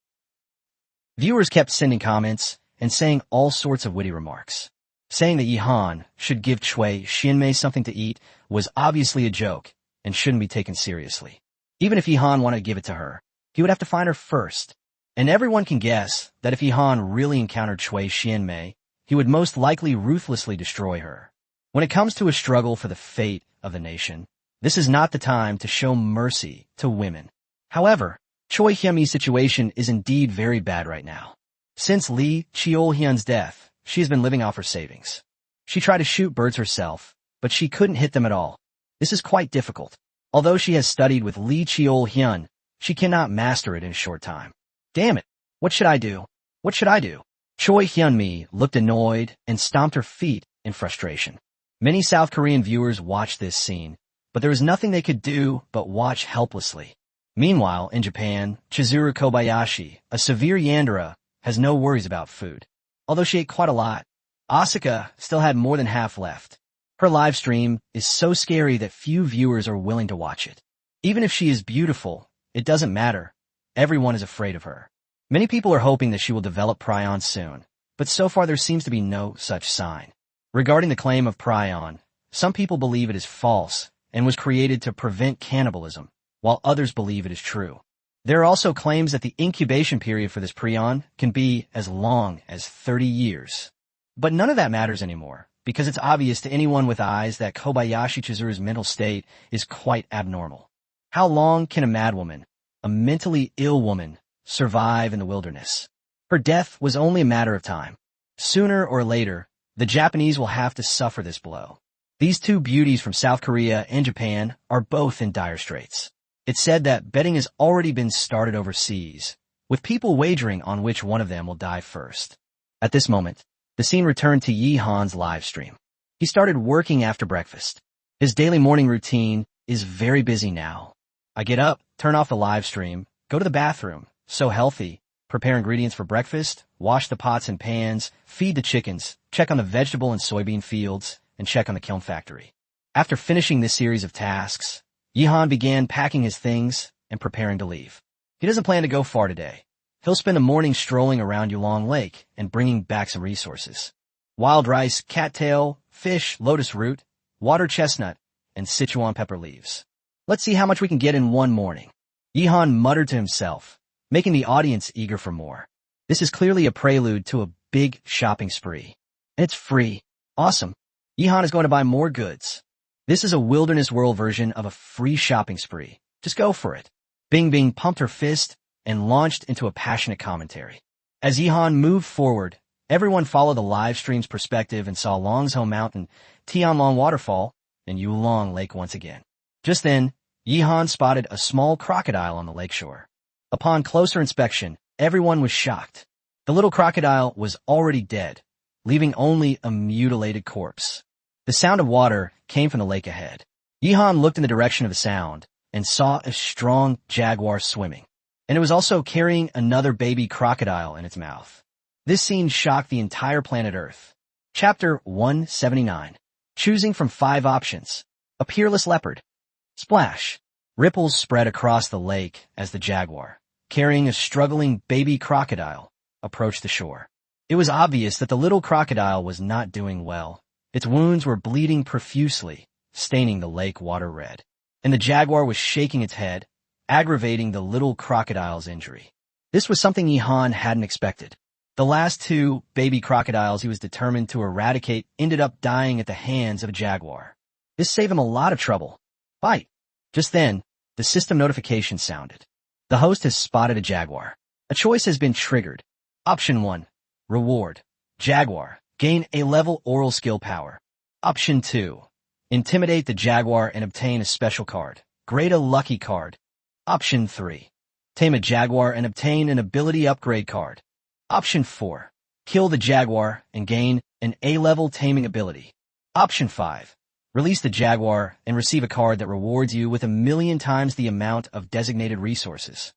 Viewers kept sending comments and saying all sorts of witty remarks. Saying that Yihan should give Choi Xianmei something to eat was obviously a joke and shouldn't be taken seriously. Even if Yihan wanted to give it to her, he would have to find her first. And everyone can guess that if Yihan really encountered Choi Xianmei, he would most likely ruthlessly destroy her. When it comes to a struggle for the fate of the nation, this is not the time to show mercy to women. However, Choi Hyunmi's situation is indeed very bad right now. Since Lee Cheol-hyun's death, she has been living off her savings. She tried to shoot birds herself, but she couldn't hit them at all. This is quite difficult. Although she has studied with Lee Cheol-hyun, She cannot master it in a short time. Damn it. What should I do? What should I do? Choi Hyun-mi looked annoyed and stomped her feet in frustration. Many South Korean viewers watched this scene, but there was nothing they could do but watch helplessly. Meanwhile, in Japan, Chizuru Kobayashi, a severe yandere, has no worries about food. Although she ate quite a lot, Asuka still had more than half left. Her live stream is so scary that few viewers are willing to watch it. Even if she is beautiful, it doesn't matter. Everyone is afraid of her. Many people are hoping that she will develop prion soon, but so far there seems to be no such sign. Regarding the claim of prion, some people believe it is false and was created to prevent cannibalism, while others believe it is true. There are also claims that the incubation period for this prion can be as long as 30 years. But none of that matters anymore, because it's obvious to anyone with eyes that Kobayashi Chizuru's mental state is quite abnormal. How long can a madwoman, a mentally ill woman, survive in the wilderness? Her death was only a matter of time. Sooner or later, the Japanese will have to suffer this blow. These two beauties from South Korea and Japan are both in dire straits. It's said that betting has already been started overseas, with people wagering on which one of them will die first. At this moment, the scene returned to Yi-han's live stream. He started working after breakfast. His daily morning routine is very busy now. I get up, turn off the live stream, go to the bathroom, sew healthy, prepare ingredients for breakfast, wash the pots and pans, feed the chickens, check on the vegetable and soybean fields, and check on the kiln factory. After finishing this series of tasks, Yi-han began packing his things and preparing to leave. He doesn't plan to go far today. He'll spend the morning strolling around Yulong Lake and bringing back some resources. Wild rice, cattail, fish, lotus root, water chestnut, and Sichuan pepper leaves. Let's see how much we can get in one morning. Yi-han muttered to himself, making the audience eager for more. This is clearly a prelude to a big shopping spree. And it's free. Awesome. Yi-han is going to buy more goods. This is a Wilderness World version of a free shopping spree. Just go for it. Bing Bing pumped her fist and launched into a passionate commentary. As Yi-han moved forward, everyone followed the live stream's perspective and saw Longzhou Mountain, Tianlong Waterfall, and Yulong Lake once again. Just then, Yi-han spotted a small crocodile on the lakeshore. Upon closer inspection, everyone was shocked. The little crocodile was already dead, leaving only a mutilated corpse. The sound of water came from the lake ahead. Yi-han looked in the direction of the sound and saw a strong jaguar swimming, and it was also carrying another baby crocodile in its mouth. This scene shocked the entire planet Earth. Chapter 179. Choosing from 5 options. A peerless leopard. Splash. Ripples spread across the lake as the jaguar, carrying a struggling baby crocodile, approached the shore. It was obvious that the little crocodile was not doing well. Its wounds were bleeding profusely, staining the lake water red. And the jaguar was shaking its head, aggravating the little crocodile's injury. This was something Yi-han hadn't expected. The last 2 baby crocodiles he was determined to eradicate ended up dying at the hands of a jaguar. This saved him a lot of trouble. Fight! Just then, the system notification sounded. The host has spotted a jaguar. A choice has been triggered. Option 1. Reward. Jaguar. Gain a level oral skill power. Option 2. Intimidate the jaguar and obtain a special card. Grade a lucky card. Option 3. Tame a jaguar and obtain an ability upgrade card. Option 4. Kill the jaguar and gain an A-level taming ability. Option 5. Release the jaguar and receive a card that rewards you with 1,000,000 times the amount of designated resources.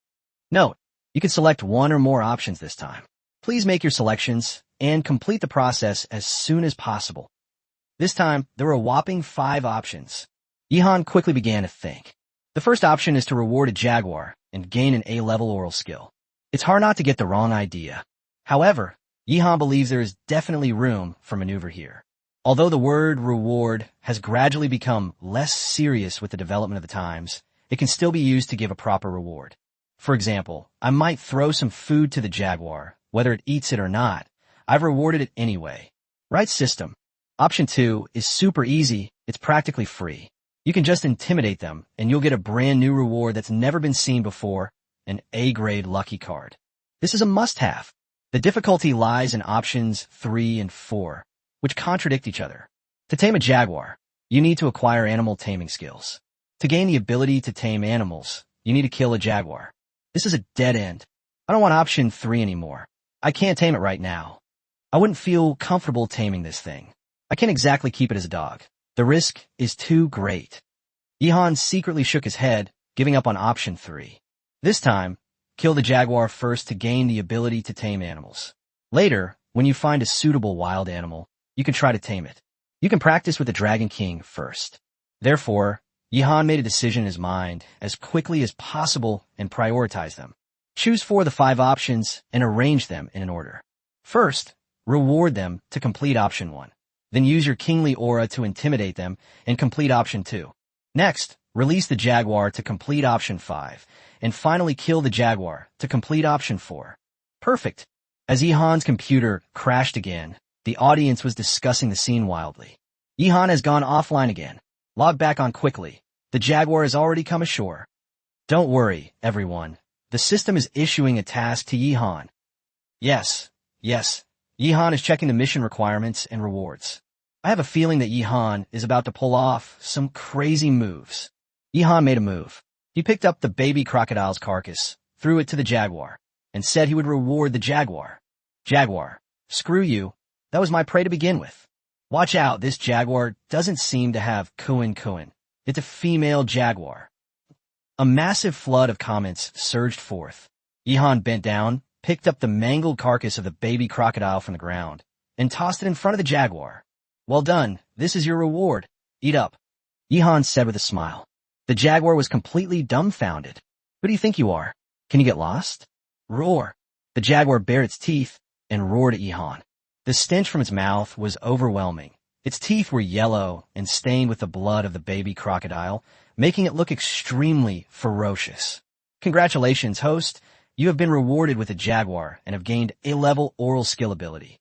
Note, you can select one or more options this time. Please make your selections and complete the process as soon as possible. This time, there were a whopping 5 options. Yi-han quickly began to think. The first option is to reward a jaguar and gain an A-level oral skill. It's hard not to get the wrong idea. However, Yi-han believes there is definitely room for maneuver here. Although the word reward has gradually become less serious with the development of the times, it can still be used to give a proper reward. For example, I might throw some food to the jaguar, whether it eats it or not. I've rewarded it anyway. Right system. Option 2 is super easy. It's practically free. You can just intimidate them, and you'll get a brand new reward that's never been seen before, an A-grade lucky card. This is a must-have. The difficulty lies in options 3 and 4, which contradict each other. To tame a jaguar, you need to acquire animal taming skills. To gain the ability to tame animals, You need to kill a jaguar. This is a dead end. I don't want option 3 anymore. I can't tame it right now. I wouldn't feel comfortable taming this thing. I can't exactly keep it as a dog. The risk is too great. Yihan secretly shook his head, giving up on option 3. This time, kill the jaguar first to gain the ability to tame animals. Later, when you find a suitable wild animal, you can try to tame it. You can practice with the Dragon King first. Therefore, Yihan made a decision in his mind as quickly as possible and prioritized them. Choose 4 of the 5 options and arrange them in an order. First, reward them to complete option 1. Then use your kingly aura to intimidate them and complete option 2. Next, release the jaguar to complete option 5, and finally kill the jaguar to complete option 4. Perfect. As Yihan's computer crashed again, the audience was discussing the scene wildly. Yihan has gone offline again. Log back on quickly. The jaguar has already come ashore. Don't worry, everyone. The system is issuing a task to Yihan. Yes. Yihan is checking the mission requirements and rewards. I have a feeling that Yihan is about to pull off some crazy moves. Yihan made a move. He picked up the baby crocodile's carcass, threw it to the jaguar, and said he would reward the jaguar. Jaguar, screw you. That was my prey to begin with. Watch out, this jaguar doesn't seem to have kuin. It's a female jaguar. A massive flood of comments surged forth. Yihan bent down, picked up the mangled carcass of the baby crocodile from the ground, and tossed it in front of the jaguar. Well done, this is your reward. Eat up. Yihan said with a smile. The jaguar was completely dumbfounded. Who do you think you are? Can you get lost? Roar. The jaguar bared its teeth and roared at Yihan. The stench from its mouth was overwhelming. Its teeth were yellow and stained with the blood of the baby crocodile, making it look extremely ferocious. Congratulations, host. You have been rewarded with a jaguar and have gained A-level oral skill ability.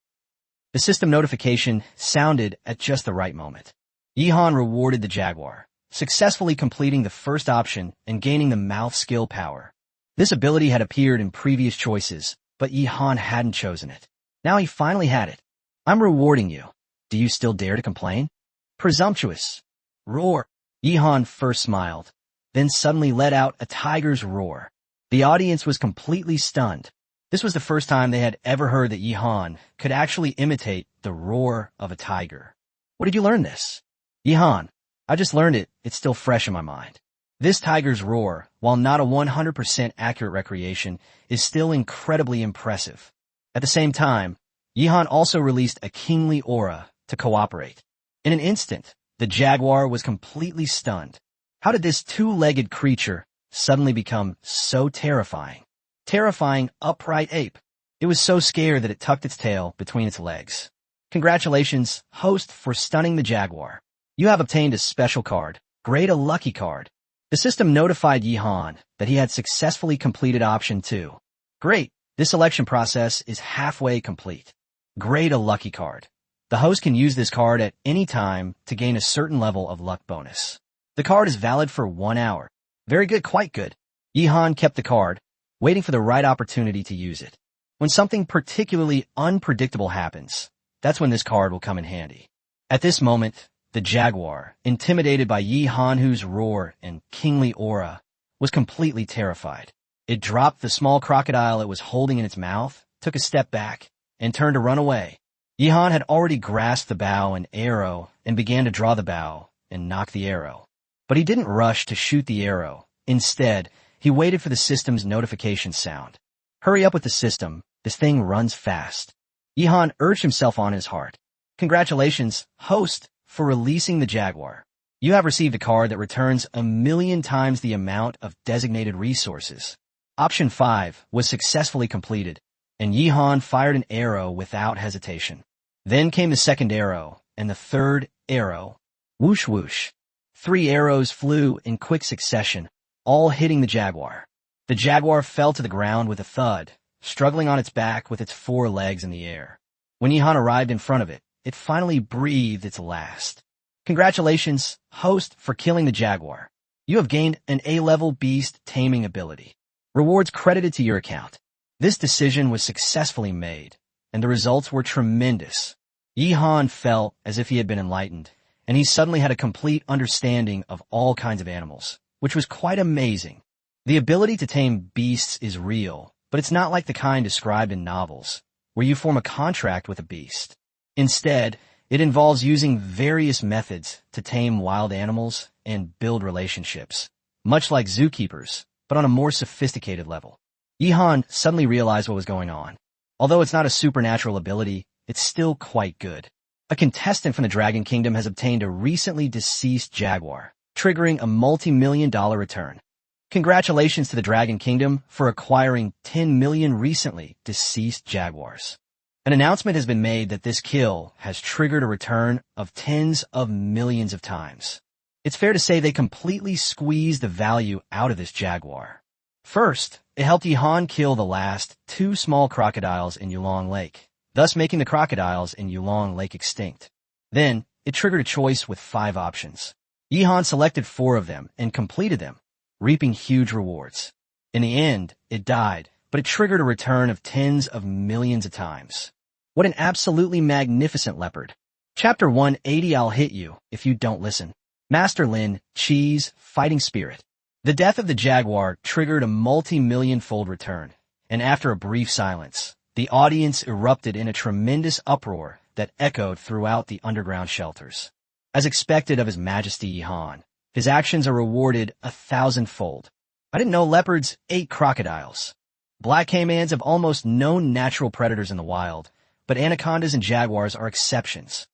The system notification sounded at just the right moment. Yihan rewarded the jaguar, successfully completing the first option and gaining the mouth skill power. This ability had appeared in previous choices, but Yihan hadn't chosen it. Now he finally had it. I'm rewarding you. Do you still dare to complain? Presumptuous. Roar. Yihan first smiled, then suddenly let out a tiger's roar. The audience was completely stunned. This was the first time they had ever heard that Yihan could actually imitate the roar of a tiger. Where did you learn this? Yihan, I just learned it. It's still fresh in my mind. This tiger's roar, while not a 100% accurate recreation, is still incredibly impressive. At the same time, Yihan also released a kingly aura to cooperate. In an instant, the jaguar was completely stunned. How did this 2-legged creature suddenly become so terrifying? Terrifying upright ape. It was so scared that it tucked its tail between its legs. Congratulations, host, for stunning the jaguar. You have obtained a special card. Grade a lucky card. The system notified Yihan that he had successfully completed option 2. Great. This selection process is halfway complete. Grade a lucky card. The host can use this card at any time to gain a certain level of luck bonus. The card is valid for 1 hour. Very good, quite good. Yihan kept the card, waiting for the right opportunity to use it. When something particularly unpredictable happens, that's when this card will come in handy. At this moment, the jaguar, intimidated by Yihan's roar and kingly aura, was completely terrified. It dropped the small crocodile it was holding in its mouth, took a step back, and turned to run away. Yihan had already grasped the bow and arrow and began to draw the bow and nock the arrow. But he didn't rush to shoot the arrow. Instead, he waited for the system's notification sound. Hurry up with the system. This thing runs fast. Yihan urged himself on his heart. Congratulations, host, for releasing the jaguar. You have received a card that returns 1,000,000 times the amount of designated resources. Option 5 was successfully completed, and Yihan fired an arrow without hesitation. Then came the second arrow, and the third arrow. Whoosh whoosh. 3 arrows flew in quick succession, all hitting the jaguar. The jaguar fell to the ground with a thud, struggling on its back with its 4 legs in the air. When Yihan arrived in front of it, it finally breathed its last. Congratulations, host, for killing the jaguar. You have gained an A-level beast taming ability. Rewards credited to your account. This decision was successfully made, and the results were tremendous. Yihan felt as if he had been enlightened, and he suddenly had a complete understanding of all kinds of animals, which was quite amazing. The ability to tame beasts is real, but it's not like the kind described in novels, where you form a contract with a beast. Instead, it involves using various methods to tame wild animals and build relationships, much like zookeepers, but on a more sophisticated level. Yihan suddenly realized what was going on. Although it's not a supernatural ability, it's still quite good. A contestant from the Dragon Kingdom has obtained a recently deceased jaguar, triggering a multi-million-dollar return. Congratulations to the Dragon Kingdom for acquiring 10 million recently deceased jaguars. An announcement has been made that this kill has triggered a return of tens of millions of times. It's fair to say they completely squeezed the value out of this jaguar. First, it helped Yihan kill the last 2 small crocodiles in Yulong Lake, thus making the crocodiles in Yulong Lake extinct. Then, it triggered a choice with 5 options. Yihan selected 4 of them and completed them, reaping huge rewards. In the end, it died, but it triggered a return of tens of millions of times. What an absolutely magnificent leopard. Chapter 180. I'll hit you if you don't listen. Master Lin Chi's fighting spirit. The death of the jaguar triggered a multi-million-fold return, and after a brief silence, the audience erupted in a tremendous uproar that echoed throughout the underground shelters. As expected of His Majesty Yihan, his actions are rewarded 1,000-fold. I didn't know leopards ate crocodiles. Black caimans have almost no natural predators in the wild, but anacondas and jaguars are exceptions.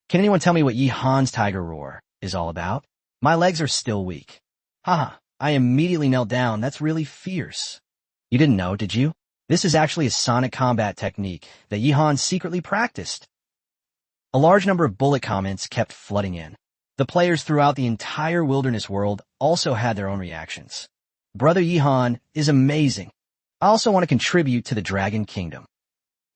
Can anyone tell me what Yihan's tiger roar is all about? My legs are still weak. Haha, I immediately knelt down. That's really fierce. You didn't know, did you? This is actually a sonic combat technique that Yihan secretly practiced. A large number of bullet comments kept flooding in. The players throughout the entire wilderness world also had their own reactions. Brother Yihan is amazing. I also want to contribute to the Dragon Kingdom.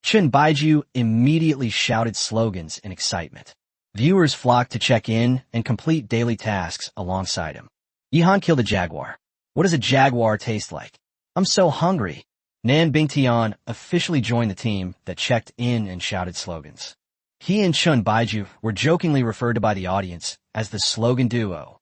Chen Baiju immediately shouted slogans in excitement. Viewers flocked to check in and complete daily tasks alongside him. Yihan killed a jaguar. What does a jaguar taste like? I'm so hungry. Nan Bingtian officially joined the team that checked in and shouted slogans. He and Chun Baiju were jokingly referred to by the audience as the slogan duo.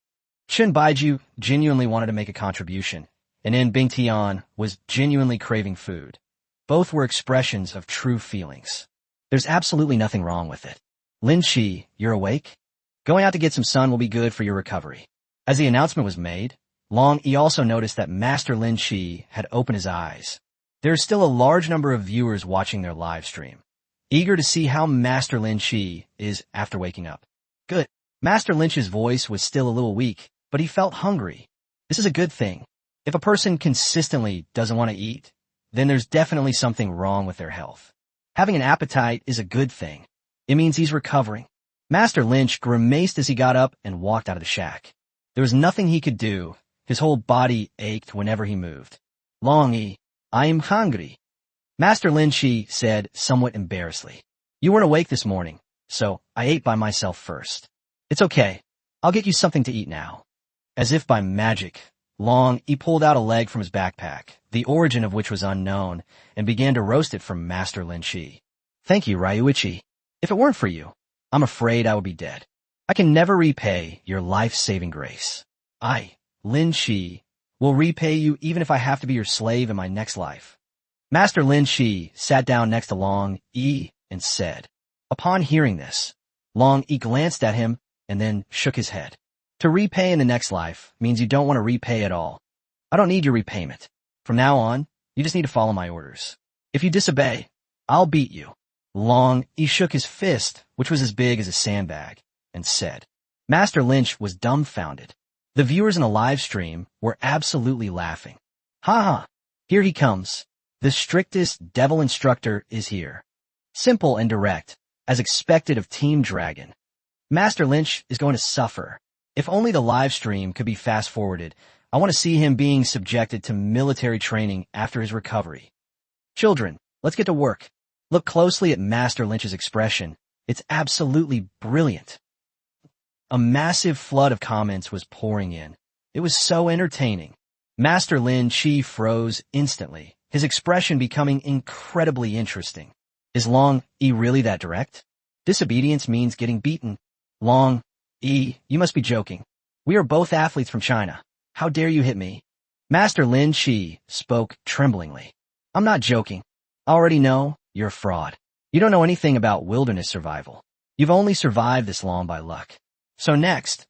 Chun Baiju genuinely wanted to make a contribution, and Nan Bingtian was genuinely craving food. Both were expressions of true feelings. There's absolutely nothing wrong with it. Lin Chi, you're awake? Going out to get some sun will be good for your recovery. As the announcement was made, Long Yi also noticed that Master Lin Chi had opened his eyes. There is still a large number of viewers watching their live stream, eager to see how Master Lin Chi is after waking up. Good. Master Lynch's voice was still a little weak, but he felt hungry. This is a good thing. If a person consistently doesn't want to eat, then there's definitely something wrong with their health. Having an appetite is a good thing. It means he's recovering. Master Lynch grimaced as he got up and walked out of the shack. There was nothing he could do. His whole body ached whenever he moved. Long Yi, I am hungry. Master Lin Chi said somewhat embarrassedly. You weren't awake this morning, so I ate by myself first. It's okay. I'll get you something to eat now. As if by magic, Long Yi pulled out a leg from his backpack, the origin of which was unknown, and began to roast it for Master Lin Chi. Thank you, Ryuichi. If it weren't for you, I'm afraid I would be dead. I can never repay your life-saving grace. I, Lin Chi, will repay you even if I have to be your slave in my next life. Master Lin Chi sat down next to Long Yi and said. Upon hearing this, Long Yi glanced at him and then shook his head. To repay in the next life means you don't want to repay at all. I don't need your repayment. From now on, you just need to follow my orders. If you disobey, I'll beat you. Long Yi shook his fist, which was as big as a sandbag, and said. Master Lynch was dumbfounded. The viewers in the live stream were absolutely laughing. Ha ha, here he comes. The strictest devil instructor is here. Simple and direct, as expected of Team Dragon. Master Lynch is going to suffer. If only the live stream could be fast-forwarded, I want to see him being subjected to military training after his recovery. Children, let's get to work. Look closely at Master Lynch's expression. It's absolutely brilliant. A massive flood of comments was pouring in. It was so entertaining. Master Lin Chi froze instantly, his expression becoming incredibly interesting. Is Long Yi really that direct? Disobedience means getting beaten. Long Yi, you must be joking. We are both athletes from China. How dare you hit me? Master Lin Chi spoke tremblingly. I'm not joking. I already know you're a fraud. You don't know anything about wilderness survival. You've only survived this long by luck. So next,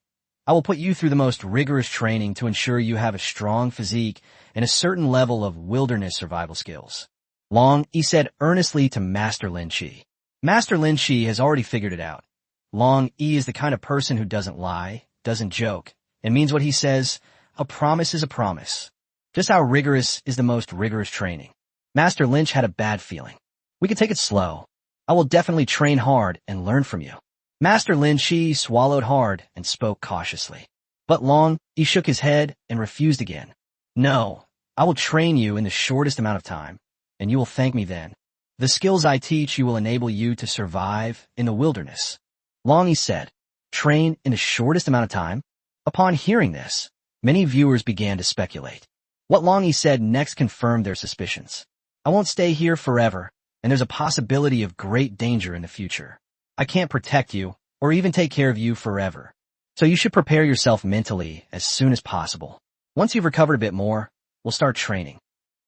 I will put you through the most rigorous training to ensure you have a strong physique and a certain level of wilderness survival skills. Long Yi said earnestly to Master Lin Chi. Master Lin Chi has already figured it out. Long Yi is the kind of person who doesn't lie, doesn't joke, and means what he says. A promise is a promise. Just how rigorous is the most rigorous training? Master Lynch had a bad feeling. We could take it slow. I will definitely train hard and learn from you. Master Lin Chi swallowed hard and spoke cautiously. But Long Yi shook his head and refused again. No, I will train you in the shortest amount of time, and you will thank me then. The skills I teach you will enable you to survive in the wilderness. Long Yi said, train in the shortest amount of time? Upon hearing this, many viewers began to speculate. What Long Yi said next confirmed their suspicions. I won't stay here forever, and there's a possibility of great danger in the future. I can't protect you, or even take care of you forever. So you should prepare yourself mentally as soon as possible. Once you've recovered a bit more, we'll start training.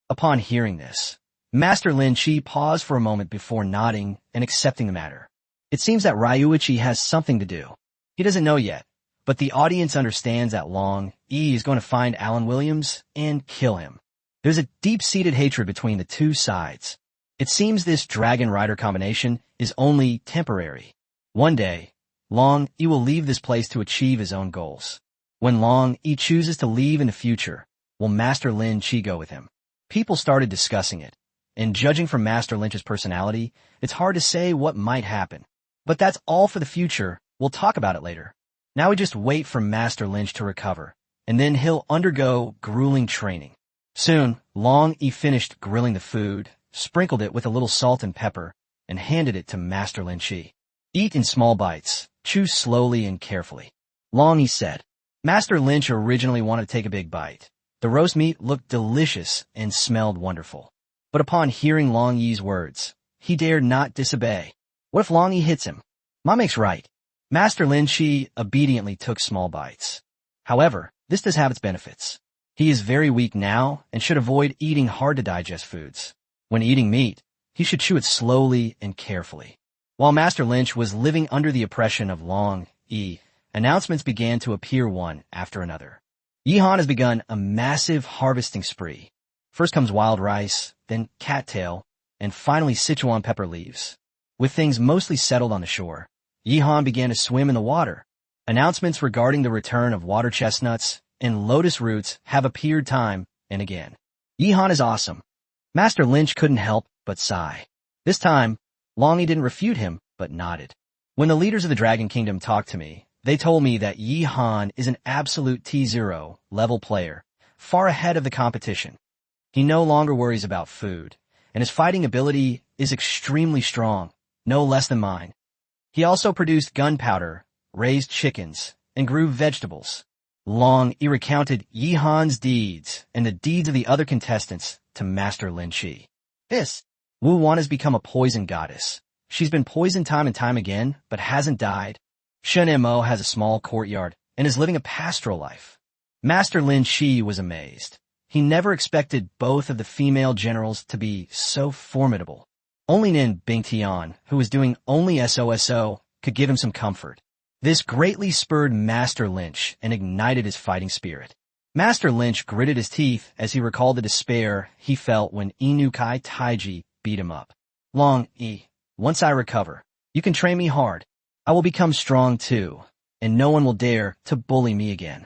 Upon hearing this, Master Lin Chi paused for a moment before nodding and accepting the matter. It seems that Ryuichi has something to do. He doesn't know yet, but the audience understands that Long Yi is going to find Alan Williams and kill him. There's a deep-seated hatred between the two sides. It seems this Dragon Rider combination is only temporary. One day, Long Yi will leave this place to achieve his own goals. When Long Yi chooses to leave in the future, will Master Lin Chi go with him? People started discussing it, and judging from Master Lynch's personality, it's hard to say what might happen. But that's all for the future. We'll talk about it later. Now we just wait for Master Lynch to recover, and then he'll undergo grueling training. Soon, Long Yi finished grilling the food, sprinkled it with a little salt and pepper, and handed it to Master Lin Chi. Eat in small bites, chew slowly and carefully. Long Yi said. Master Lynch originally wanted to take a big bite. The roast meat looked delicious and smelled wonderful. But upon hearing Long Yi's words, he dared not disobey. What if Long Yi hits him? Ma makes right. Master Lin Chi obediently took small bites. However, this does have its benefits. He is very weak now and should avoid eating hard-to-digest foods. When eating meat, he should chew it slowly and carefully. While Master Lynch was living under the oppression of Long Yi, announcements began to appear one after another. Yihan has begun a massive harvesting spree. First comes wild rice, then cattail, and finally Sichuan pepper leaves. With things mostly settled on the shore, Yihan began to swim in the water. Announcements regarding the return of water chestnuts and lotus roots have appeared time and again. Yihan is awesome. Master Lynch couldn't help but sigh. This time, Long Yi didn't refute him, but nodded. When the leaders of the Dragon Kingdom talked to me, they told me that Yihan is an absolute T0 level player, far ahead of the competition. He no longer worries about food, and his fighting ability is extremely strong, no less than mine. He also produced gunpowder, raised chickens, and grew vegetables. Long Yi recounted Yihan's deeds and the deeds of the other contestants to Master Lin Chi. This, Wu Wan has become a poison goddess. She's been poisoned time and time again, but hasn't died. Shen Mo has a small courtyard and is living a pastoral life. Master Lin Chi was amazed. He never expected both of the female generals to be so formidable. Only Nin Bingtian, who was doing only SOSO, could give him some comfort. This greatly spurred Master Lynch and ignited his fighting spirit. Master Lynch gritted his teeth as he recalled the despair he felt when Inukai Taiji beat him up. Long Yi, once I recover, you can train me hard. I will become strong too, and no one will dare to bully me again.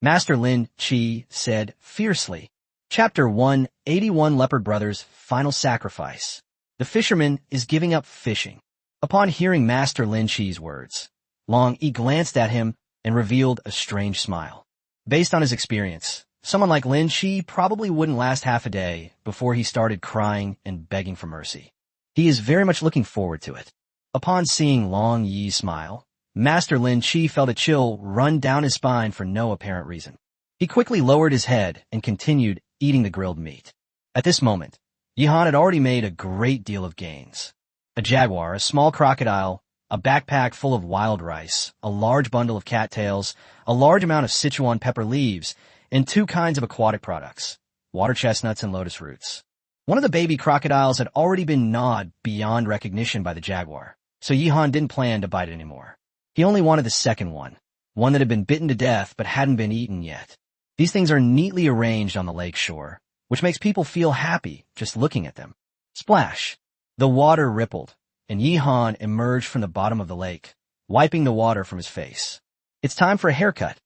Master Lin Chi said fiercely. Chapter 181 Leopard Brothers' Final Sacrifice. The fisherman is giving up fishing. Upon hearing Master Lin Chi's words, Long Yi glanced at him and revealed a strange smile. Based on his experience, someone like Lin Chi probably wouldn't last half a day before he started crying and begging for mercy. He is very much looking forward to it. Upon seeing Long Yi's smile, Master Lin Chi felt a chill run down his spine for no apparent reason. He quickly lowered his head and continued eating the grilled meat. At this moment, Yihan had already made a great deal of gains. A jaguar, a small crocodile, a backpack full of wild rice, a large bundle of cattails, a large amount of Sichuan pepper leaves, and two kinds of aquatic products, water chestnuts and lotus roots. One of the baby crocodiles had already been gnawed beyond recognition by the jaguar, so Yihan didn't plan to bite it anymore. He only wanted the second one that had been bitten to death but hadn't been eaten yet. These things are neatly arranged on the lake shore, which makes people feel happy just looking at them. Splash! The water rippled, and Yihan emerged from the bottom of the lake, wiping the water from his face. It's time for a haircut.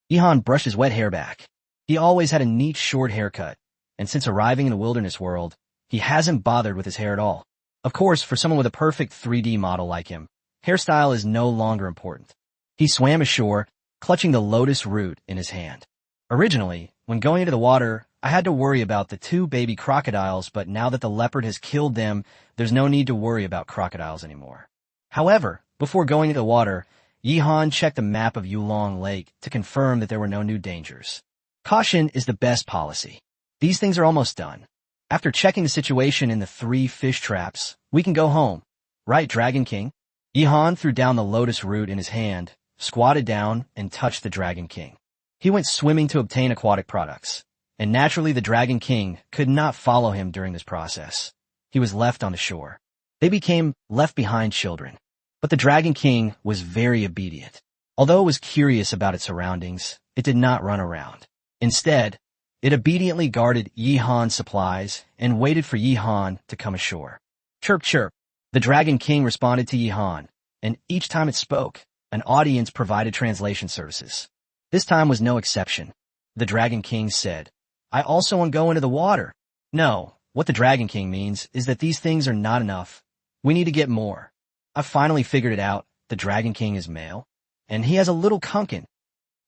Yihan brushed his wet hair back. He always had a neat short haircut, and since arriving in the wilderness world, he hasn't bothered with his hair at all. Of course, for someone with a perfect 3D model like him, hairstyle is no longer important. He swam ashore, clutching the lotus root in his hand. Originally, when going into the water, I had to worry about the two baby crocodiles, but now that the leopard has killed them, there's no need to worry about crocodiles anymore. However, before going into the water, Yihan checked a map of Yulong Lake to confirm that there were no new dangers. Caution is the best policy. These things are almost done. After checking the situation in the 3 fish traps, we can go home. Right, Dragon King? Yihan threw down the lotus root in his hand, squatted down, and touched the Dragon King. He went swimming to obtain aquatic products, and naturally the Dragon King could not follow him during this process. He was left on the shore. They became left-behind children. But the Dragon King was very obedient. Although it was curious about its surroundings, it did not run around. Instead, it obediently guarded Yihan's supplies and waited for Yihan to come ashore. Chirp, chirp. The Dragon King responded to Yihan, and each time it spoke, an audience provided translation services. This time was no exception. The Dragon King said, "I also want to go into the water." No, what the Dragon King means is that these things are not enough. We need to get more. I finally figured it out. The Dragon King is male, and he has a little kunkin.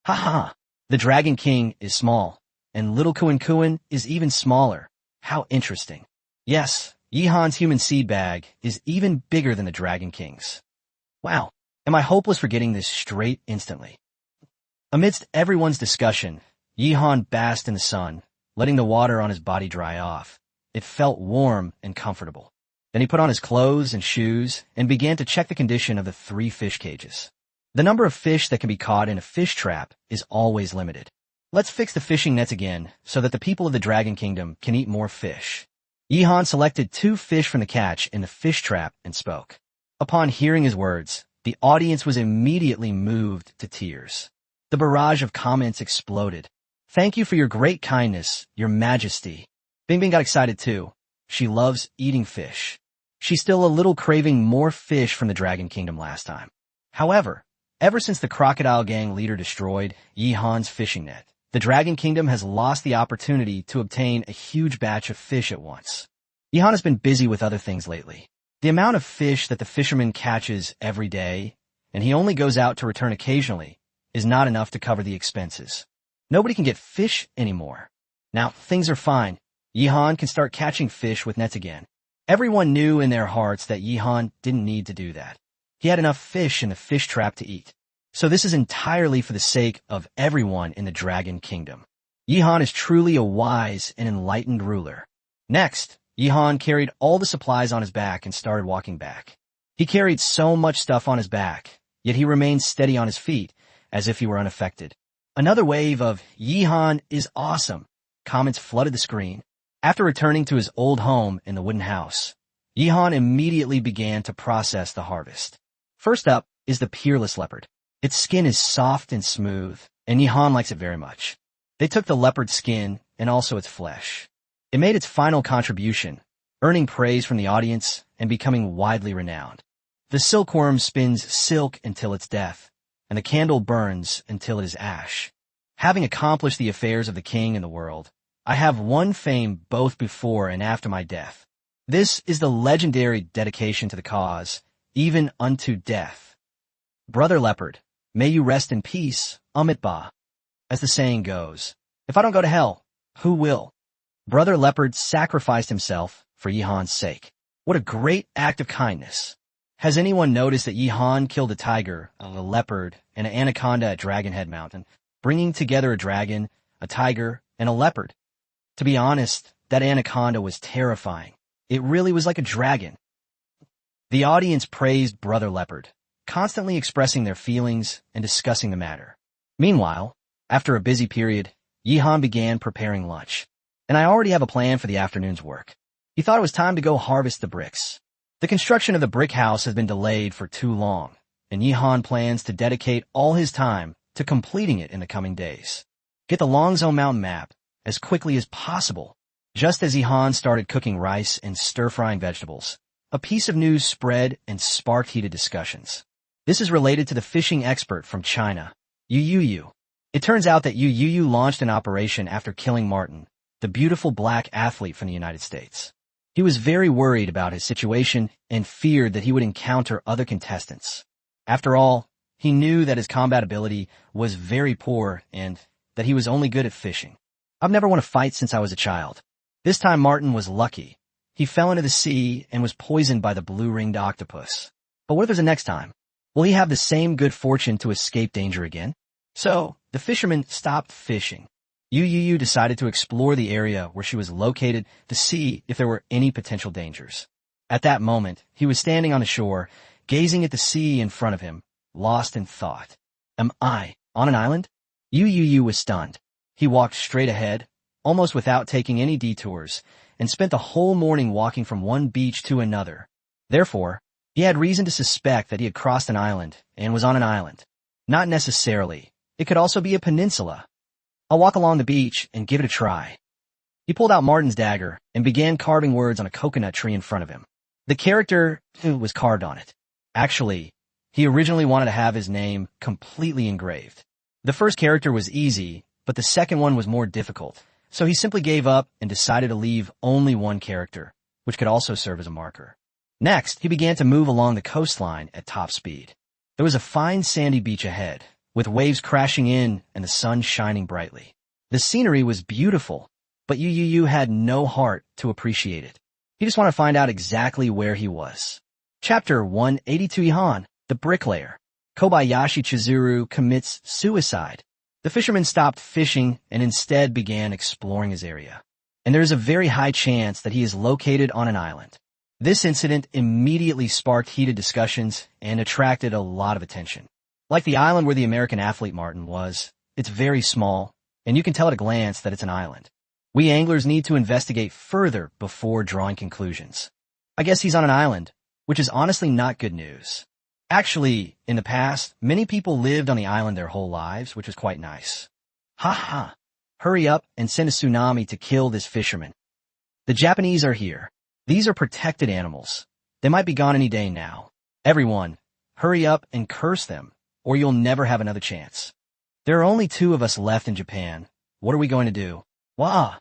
Ha ha! The Dragon King is small, and little Kuin is even smaller. How interesting. Yes, Yihan's human seed bag is even bigger than the Dragon King's. Wow, am I hopeless for getting this straight instantly? Amidst everyone's discussion, Yihan basked in the sun, letting the water on his body dry off. It felt warm and comfortable. Then he put on his clothes and shoes and began to check the condition of the 3 fish cages. The number of fish that can be caught in a fish trap is always limited. Let's fix the fishing nets again so that the people of the Dragon Kingdom can eat more fish. Yihan selected 2 fish from the catch in the fish trap and spoke. Upon hearing his words, the audience was immediately moved to tears. The barrage of comments exploded. "Thank you for your great kindness, Your Majesty." Bing Bing got excited too. She loves eating fish. She's still a little craving more fish from the Dragon Kingdom last time. However, ever since the crocodile gang leader destroyed Yihan's fishing net, the Dragon Kingdom has lost the opportunity to obtain a huge batch of fish at once. Yihan has been busy with other things lately. The amount of fish that the fisherman catches every day, and he only goes out to return occasionally, is not enough to cover the expenses. Nobody can get fish anymore. Now, things are fine. Yihan can start catching fish with nets again. Everyone knew in their hearts that Yihan didn't need to do that. He had enough fish in the fish trap to eat. So this is entirely for the sake of everyone in the Dragon Kingdom. Yihan is truly a wise and enlightened ruler. Next, Yihan carried all the supplies on his back and started walking back. He carried so much stuff on his back, yet he remained steady on his feet, as if he were unaffected. Another wave of "Yihan is awesome" comments flooded the screen. After returning to his old home in the wooden house, Yihan immediately began to process the harvest. First up is the peerless leopard. Its skin is soft and smooth, and Yihan likes it very much. They took the leopard's skin and also its flesh. It made its final contribution, earning praise from the audience and becoming widely renowned. The silkworm spins silk until its death, and the candle burns until it is ash. Having accomplished the affairs of the king and the world, I have won fame both before and after my death. This is the legendary dedication to the cause, even unto death. Brother Leopard, may you rest in peace, Amitba. As the saying goes, if I don't go to hell, who will? Brother Leopard sacrificed himself for Yihan's sake. What a great act of kindness. Has anyone noticed that Yihan killed a tiger, a leopard, and an anaconda at Dragon Head Mountain, bringing together a dragon, a tiger, and a leopard? To be honest, that anaconda was terrifying. It really was like a dragon. The audience praised Brother Leopard, constantly expressing their feelings and discussing the matter. Meanwhile, after a busy period, Yihan began preparing lunch. And I already have a plan for the afternoon's work. He thought it was time to go harvest the bricks. The construction of the brick house has been delayed for too long, and Yihan plans to dedicate all his time to completing it in the coming days. Get the Longzhou Mountain map as quickly as possible. Just as Yihan started cooking rice and stir-frying vegetables, a piece of news spread and sparked heated discussions. This is related to the fishing expert from China, Yu Yu. It turns out that Yu Yu launched an operation after killing Martin, the beautiful black athlete from the United States. He was very worried about his situation and feared that he would encounter other contestants. After all, he knew that his combat ability was very poor and that he was only good at fishing. I've never won a fight since I was a child. This time Martin was lucky. He fell into the sea and was poisoned by the blue-ringed octopus. But what if there's a next time? Will he have the same good fortune to escape danger again? So, the fisherman stopped fishing. Yu Yu decided to explore the area where she was located to see if there were any potential dangers. At that moment, he was standing on the shore, gazing at the sea in front of him, lost in thought. Am I on an island? Yu Yu was stunned. He walked straight ahead, almost without taking any detours, and spent the whole morning walking from one beach to another. Therefore, he had reason to suspect that he had crossed an island and was on an island. Not necessarily. It could also be a peninsula. I'll walk along the beach and give it a try. He pulled out Martin's dagger and began carving words on a coconut tree in front of him. The character was carved on it. Actually, he originally wanted to have his name completely engraved. The first character was easy, but the second one was more difficult, so he simply gave up and decided to leave only one character, which could also serve as a marker. Next, he began to move along the coastline at top speed. There was a fine sandy beach ahead, with waves crashing in and the sun shining brightly. The scenery was beautiful, but Yu Yu had no heart to appreciate it. He just wanted to find out exactly where he was. Chapter 182 Yihan, the bricklayer. Kobayashi Chizuru commits suicide. The fisherman stopped fishing and instead began exploring his area. And there is a very high chance that he is located on an island. This incident immediately sparked heated discussions and attracted a lot of attention. Like the island where the American athlete Martin was, it's very small, and you can tell at a glance that it's an island. We anglers need to investigate further before drawing conclusions. I guess he's on an island, which is honestly not good news. Actually, in the past, many people lived on the island their whole lives, which was quite nice. Ha ha! Hurry up and send a tsunami to kill this fisherman. The Japanese are here. These are protected animals. They might be gone any day now. Everyone, hurry up and curse them, or you'll never have another chance. There are only 2 of us left in Japan. What are we going to do? Wah!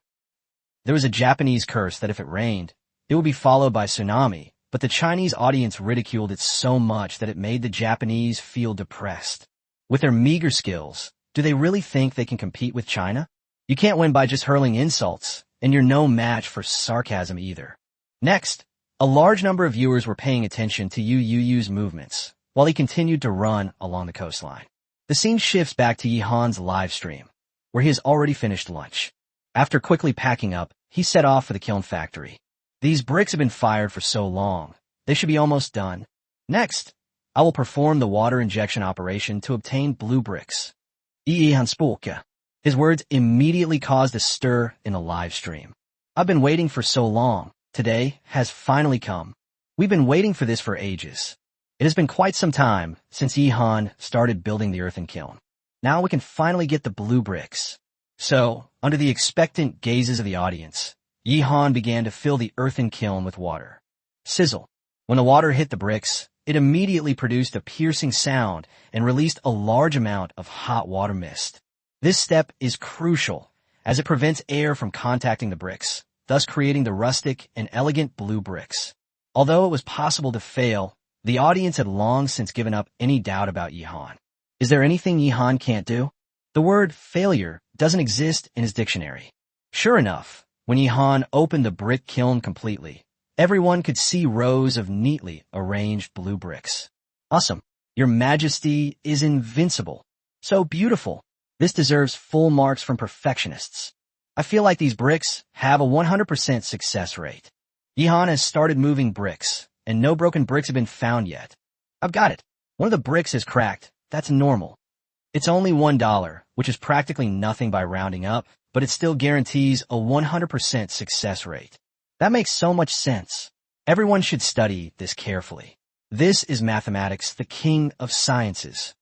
There was a Japanese curse that if it rained, it would be followed by tsunami, but the Chinese audience ridiculed it so much that it made the Japanese feel depressed. With their meager skills, do they really think they can compete with China? You can't win by just hurling insults, and you're no match for sarcasm either. Next, a large number of viewers were paying attention to Yu Yu's movements, while he continued to run along the coastline. The scene shifts back to Yihan's live stream, where he has already finished lunch. After quickly packing up, he set off for the kiln factory. These bricks have been fired for so long, they should be almost done. Next, I will perform the water injection operation to obtain blue bricks. His words immediately caused a stir in the live stream. I've been waiting for so long. Today has finally come. We've been waiting for this for ages. It has been quite some time since Yihan started building the earthen kiln. Now we can finally get the blue bricks. So, under the expectant gazes of the audience, Yihan began to fill the earthen kiln with water. Sizzle. When the water hit the bricks, it immediately produced a piercing sound and released a large amount of hot water mist. This step is crucial, as it prevents air from contacting the bricks, thus creating the rustic and elegant blue bricks. Although it was possible to fail, the audience had long since given up any doubt about Yihan. Is there anything Yihan can't do? The word failure doesn't exist in his dictionary. Sure enough, when Yihan opened the brick kiln completely, everyone could see rows of neatly arranged blue bricks. Awesome. Your Majesty is invincible. So beautiful. This deserves full marks from perfectionists. I feel like these bricks have a 100% success rate. Yihan has started moving bricks, and no broken bricks have been found yet. I've got it. One of the bricks is cracked. That's normal. It's only $1. which is practically nothing by rounding up, but it still guarantees a 100% success rate. That makes so much sense. Everyone should study this carefully. This is mathematics, the king of sciences.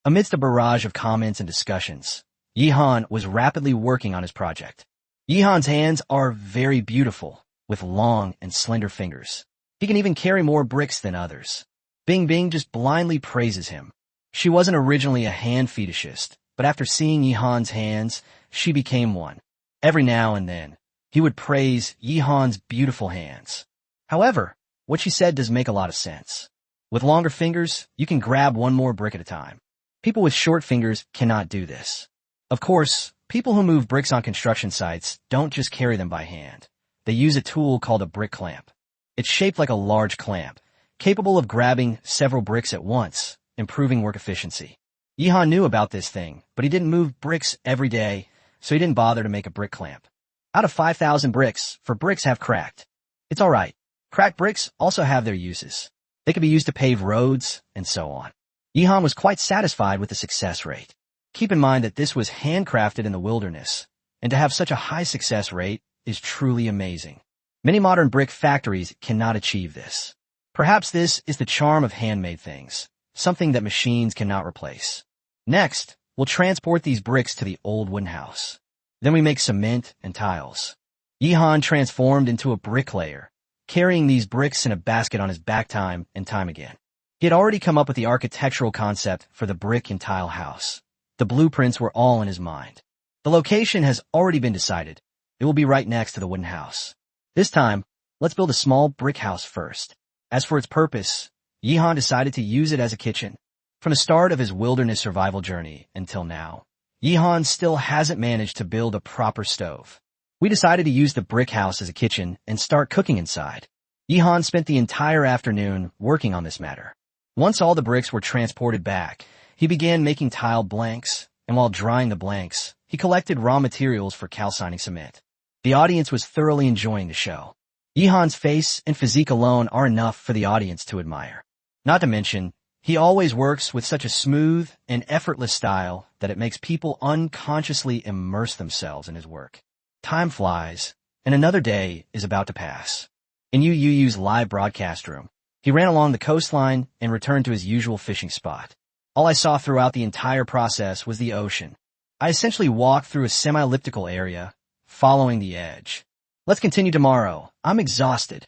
Amidst a barrage of comments and discussions, Yihan was rapidly working on his project. Yihan's hands are very beautiful, with long and slender fingers. He can even carry more bricks than others. Bing Bing just blindly praises him. She wasn't originally a hand fetishist, but after seeing Yihan's hands, she became one. Every now and then, he would praise Yihan's beautiful hands. However, what she said does make a lot of sense. With longer fingers, you can grab one more brick at a time. People with short fingers cannot do this. Of course, people who move bricks on construction sites don't just carry them by hand. They use a tool called a brick clamp. It's shaped like a large clamp, capable of grabbing several bricks at once, improving work efficiency. Yihan knew about this thing, but he didn't move bricks every day, so he didn't bother to make a brick clamp. Out of 5,000 bricks, 4 bricks have cracked. It's alright. Cracked bricks also have their uses. They can be used to pave roads, and so on. Yihan was quite satisfied with the success rate. Keep in mind that this was handcrafted in the wilderness, and to have such a high success rate is truly amazing. Many modern brick factories cannot achieve this. Perhaps this is the charm of handmade things, something that machines cannot replace. Next, we'll transport these bricks to the old wooden house. Then we make cement and tiles. Yihan transformed into a bricklayer, carrying these bricks in a basket on his back time and time again. He had already come up with the architectural concept for the brick and tile house. The blueprints were all in his mind. The location has already been decided. It will be right next to the wooden house. This time, let's build a small brick house first. As for its purpose, Yihan decided to use it as a kitchen. From the start of his wilderness survival journey until now, Yihan still hasn't managed to build a proper stove. We decided to use the brick house as a kitchen and start cooking inside. Yihan spent the entire afternoon working on this matter. Once all the bricks were transported back, he began making tile blanks, and while drying the blanks, he collected raw materials for calcining cement. The audience was thoroughly enjoying the show. Yihan's face and physique alone are enough for the audience to admire. Not to mention, he always works with such a smooth and effortless style that it makes people unconsciously immerse themselves in his work. Time flies, and another day is about to pass. In Yu Yu's live broadcast room, he ran along the coastline and returned to his usual fishing spot. All I saw throughout the entire process was the ocean. I essentially walked through a semi-elliptical area, following the edge. Let's continue tomorrow. I'm exhausted.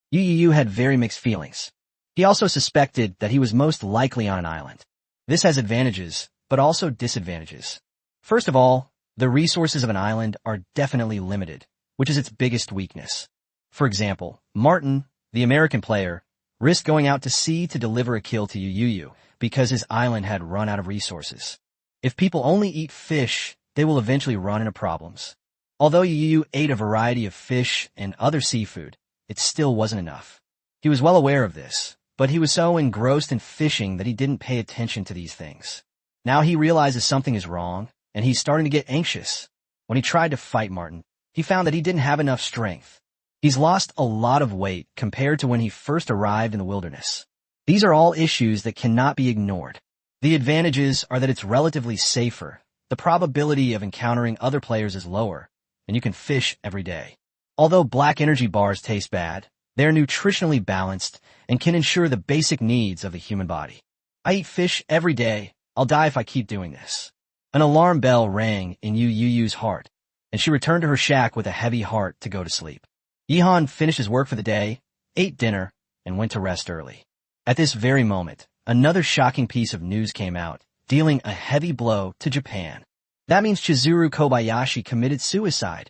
Yu had very mixed feelings. He also suspected that he was most likely on an island. This has advantages, but also disadvantages. First of all, the resources of an island are definitely limited, which is its biggest weakness. For example, Martin, the American player, risked going out to sea to deliver a kill to Yu because his island had run out of resources. If people only eat fish, they will eventually run into problems. Although Yu ate a variety of fish and other seafood, it still wasn't enough. He was well aware of this, but he was so engrossed in fishing that he didn't pay attention to these things. Now he realizes something is wrong, and he's starting to get anxious. When he tried to fight Martin, he found that he didn't have enough strength. He's lost a lot of weight compared to when he first arrived in the wilderness. These are all issues that cannot be ignored. The advantages are that it's relatively safer, the probability of encountering other players is lower, and you can fish every day. Although black energy bars taste bad, they are nutritionally balanced and can ensure the basic needs of the human body. I eat fish every day. I'll die if I keep doing this. An alarm bell rang in Yu's heart, and she returned to her shack with a heavy heart to go to sleep. Yihan finished his work for the day, ate dinner, and went to rest early. At this very moment, another shocking piece of news came out, dealing a heavy blow to Japan. That means Chizuru Kobayashi committed suicide.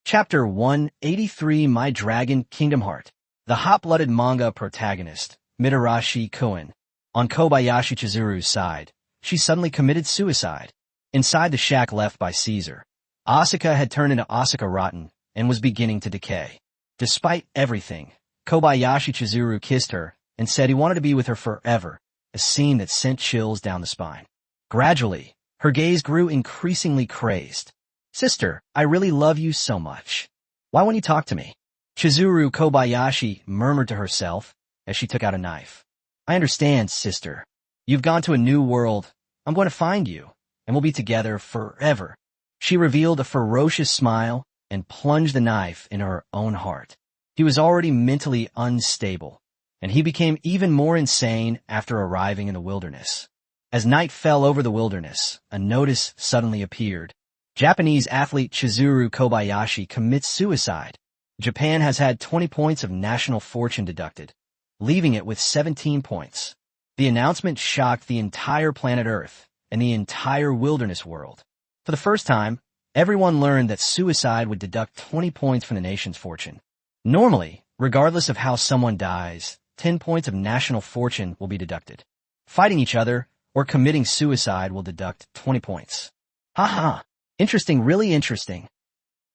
Chapter 183 My Dragon Kingdom Heart. The hot-blooded manga protagonist, Mitarashi Koen. On Kobayashi Chizuru's side, she suddenly committed suicide. Inside the shack left by Caesar, Asuka had turned into Asuka Rotten and was beginning to decay. Despite everything, Kobayashi Chizuru kissed her and said he wanted to be with her forever, a scene that sent chills down the spine. Gradually, her gaze grew increasingly crazed. Sister, I really love you so much. Why won't you talk to me? Chizuru Kobayashi murmured to herself as she took out a knife. I understand, sister. You've gone to a new world. I'm going to find you. and we'll be together forever. She revealed a ferocious smile and plunged the knife in her own heart. He was already mentally unstable, and he became even more insane after arriving in the wilderness. As night fell over the wilderness, a notice suddenly appeared. Japanese athlete Chizuru Kobayashi commits suicide. Japan has had 20 points of national fortune deducted, leaving it with 17 points. The announcement shocked the entire planet Earth and the entire wilderness world. For the first time, everyone learned that suicide would deduct 20 points from the nation's fortune. Normally, regardless of how someone dies, 10 points of national fortune will be deducted. Fighting each other or committing suicide will deduct 20 points. Haha. Interesting, really interesting.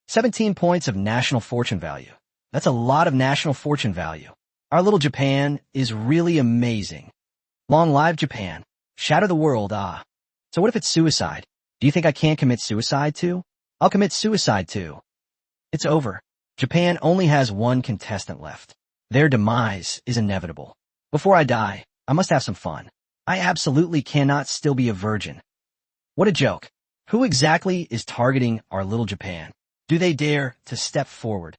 17 points of national fortune value. That's a lot of national fortune value. Our little Japan is really amazing. Long live Japan. Shatter the world, ah. So what if it's suicide? Do you think I can't commit suicide too? I'll commit suicide too. It's over. Japan only has one contestant left. Their demise is inevitable. Before I die, I must have some fun. I absolutely cannot still be a virgin. What a joke. Who exactly is targeting our little Japan? Do they dare to step forward?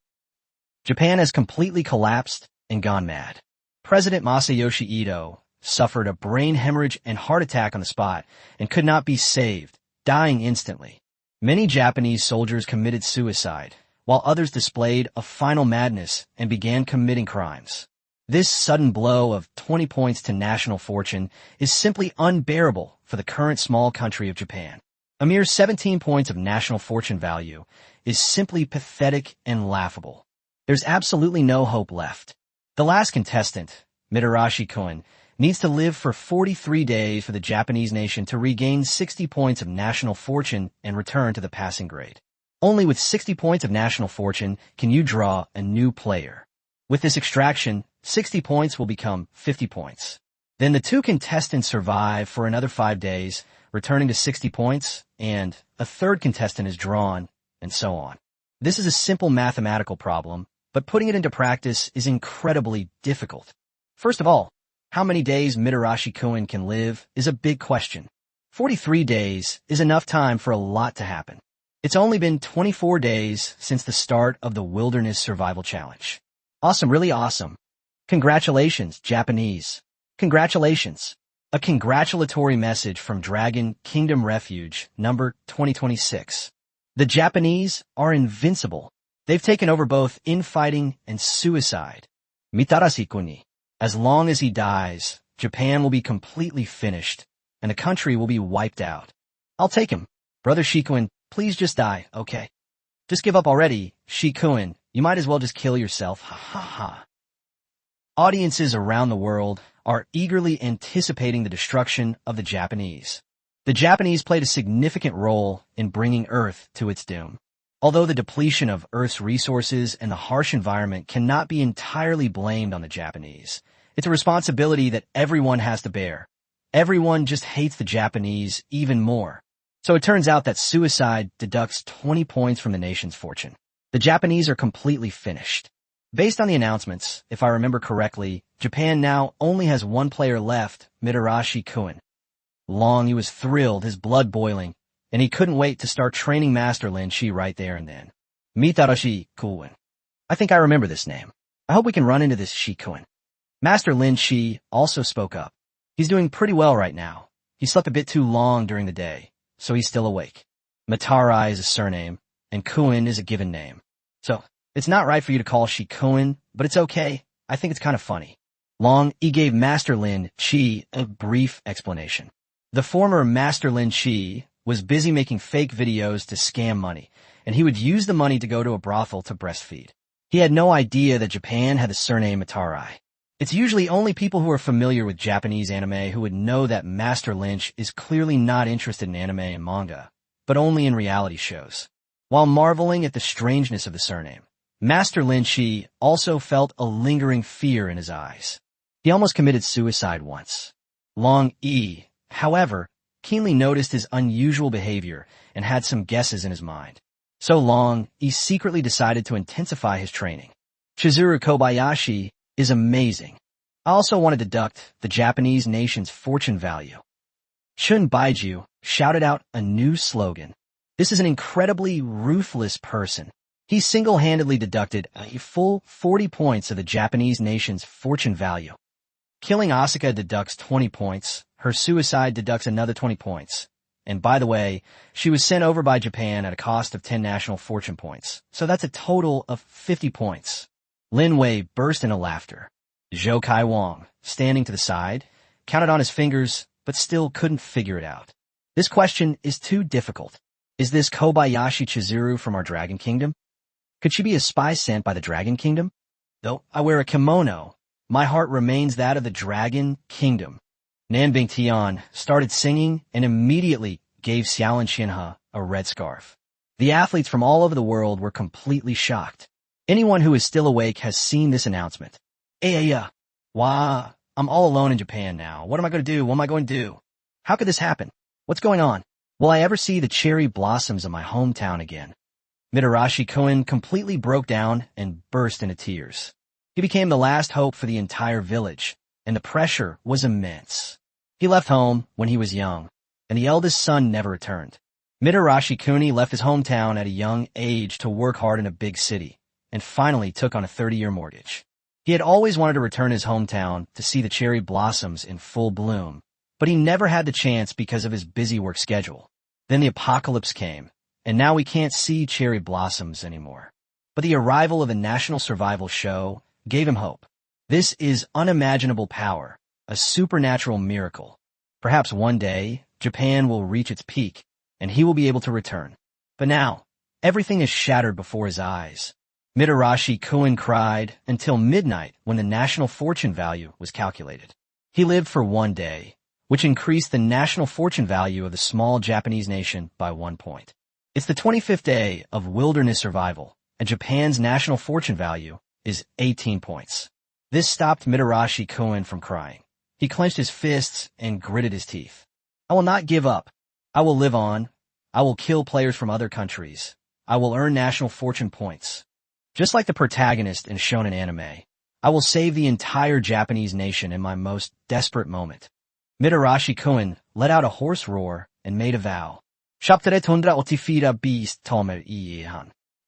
Japan has completely collapsed and gone mad. President Masayoshi Ito suffered a brain hemorrhage and heart attack on the spot and could not be saved, dying instantly. Many Japanese soldiers committed suicide, while others displayed a final madness and began committing crimes. This sudden blow of 20 points to national fortune is simply unbearable for the current small country of Japan. A mere 17 points of national fortune value is simply pathetic and laughable. There's absolutely no hope left. The last contestant, Mitarashi-kun, needs to live for 43 days for the Japanese nation to regain 60 points of national fortune and return to the passing grade. Only with 60 points of national fortune can you draw a new player. With this extraction, 60 points will become 50 points. Then the two contestants survive for another 5 days, returning to 60 points, and a third contestant is drawn, and so on. This is a simple mathematical problem, but putting it into practice is incredibly difficult. First of all, how many days Mitarashi-kun can live is a big question. 43 days is enough time for a lot to happen. It's only been 24 days since the start of the Wilderness Survival Challenge. Awesome, really awesome. Congratulations, Japanese. Congratulations. A congratulatory message from Dragon Kingdom Refuge, number 2026. The Japanese are invincible. They've taken over both infighting and suicide. Mitarashi-kun. As long as he dies, Japan will be completely finished, and the country will be wiped out. I'll take him. Brother Shikun, please just die, okay? Just give up already, Shikun. You might as well just kill yourself, ha ha ha. Audiences around the world are eagerly anticipating the destruction of the Japanese. The Japanese played a significant role in bringing Earth to its doom. Although the depletion of Earth's resources and the harsh environment cannot be entirely blamed on the Japanese, it's a responsibility that everyone has to bear. Everyone just hates the Japanese even more. So it turns out that suicide deducts 20 points from the nation's fortune. The Japanese are completely finished. Based on the announcements, if I remember correctly, Japan now only has one player left, Mitarashi-kun. Long he was thrilled, his blood boiling, and he couldn't wait to start training Master Lin Shi right there and then. Mitarashi-kun. I think I remember this name. I hope we can run into this Shi-kun. Master Lin Shi also spoke up. He's doing pretty well right now. He slept a bit too long during the day, so he's still awake. Matarai is a surname, and Kun is a given name. So, it's not right for you to call Shi-kun, but it's okay. I think it's kind of funny. Long, he gave Master Lin Shi a brief explanation. The former Master Lin Shi was busy making fake videos to scam money, and he would use the money to go to a brothel to breastfeed. He had no idea that Japan had the surname Matarai. It's usually only people who are familiar with Japanese anime who would know that Master Lynch is clearly not interested in anime and manga, but only in reality shows. While marveling at the strangeness of the surname, Master Lin Shi also felt a lingering fear in his eyes. He almost committed suicide once. Long E, however, keenly noticed his unusual behavior and had some guesses in his mind. So Long E secretly decided to intensify his training. Chizuru Kobayashi is amazing. I also want to deduct the Japanese nation's fortune value. Shun Baiju shouted out a new slogan. This is an incredibly ruthless person. He single-handedly deducted a full 40 points of the Japanese nation's fortune value. Killing Asuka deducts 20 points. Her suicide deducts another 20 points. And by the way, she was sent over by Japan at a cost of 10 national fortune points. So that's a total of 50 points. Lin Wei burst into laughter. Zhou Kai Wang, standing to the side, counted on his fingers, but still couldn't figure it out. This question is too difficult. Is this Kobayashi Chizuru from our Dragon Kingdom? Could she be a spy sent by the Dragon Kingdom? Though I wear a kimono, my heart remains that of the Dragon Kingdom. Nanbing Tian started singing and immediately gave Xiaolin Xinhe a red scarf. The athletes from all over the world were completely shocked. Anyone who is still awake has seen this announcement. Yeah. Wah, I'm all alone in Japan now. What am I going to do? What am I going to do? How could this happen? What's going on? Will I ever see the cherry blossoms of my hometown again? Mitarashi Koen completely broke down and burst into tears. He became the last hope for the entire village, and the pressure was immense. He left home when he was young, and the eldest son never returned. Mitarashi Kuni left his hometown at a young age to work hard in a big city, and finally took on a 30-year mortgage. He had always wanted to return to his hometown to see the cherry blossoms in full bloom, but he never had the chance because of his busy work schedule. Then the apocalypse came, and now we can't see cherry blossoms anymore. But the arrival of the National Survival Show gave him hope. This is unimaginable power, a supernatural miracle. Perhaps one day, Japan will reach its peak, and he will be able to return. But now, everything is shattered before his eyes. Mitarashi Koen cried until midnight when the national fortune value was calculated. He lived for one day, which increased the national fortune value of the small Japanese nation by 1 point. It's the 25th day of wilderness survival, and Japan's national fortune value is 18 points. This stopped Mitarashi Koen from crying. He clenched his fists and gritted his teeth. I will not give up. I will live on. I will kill players from other countries. I will earn national fortune points. Just like the protagonist in shonen anime, I will save the entire Japanese nation in my most desperate moment. Mitarashi Koen let out a hoarse roar and made a vow.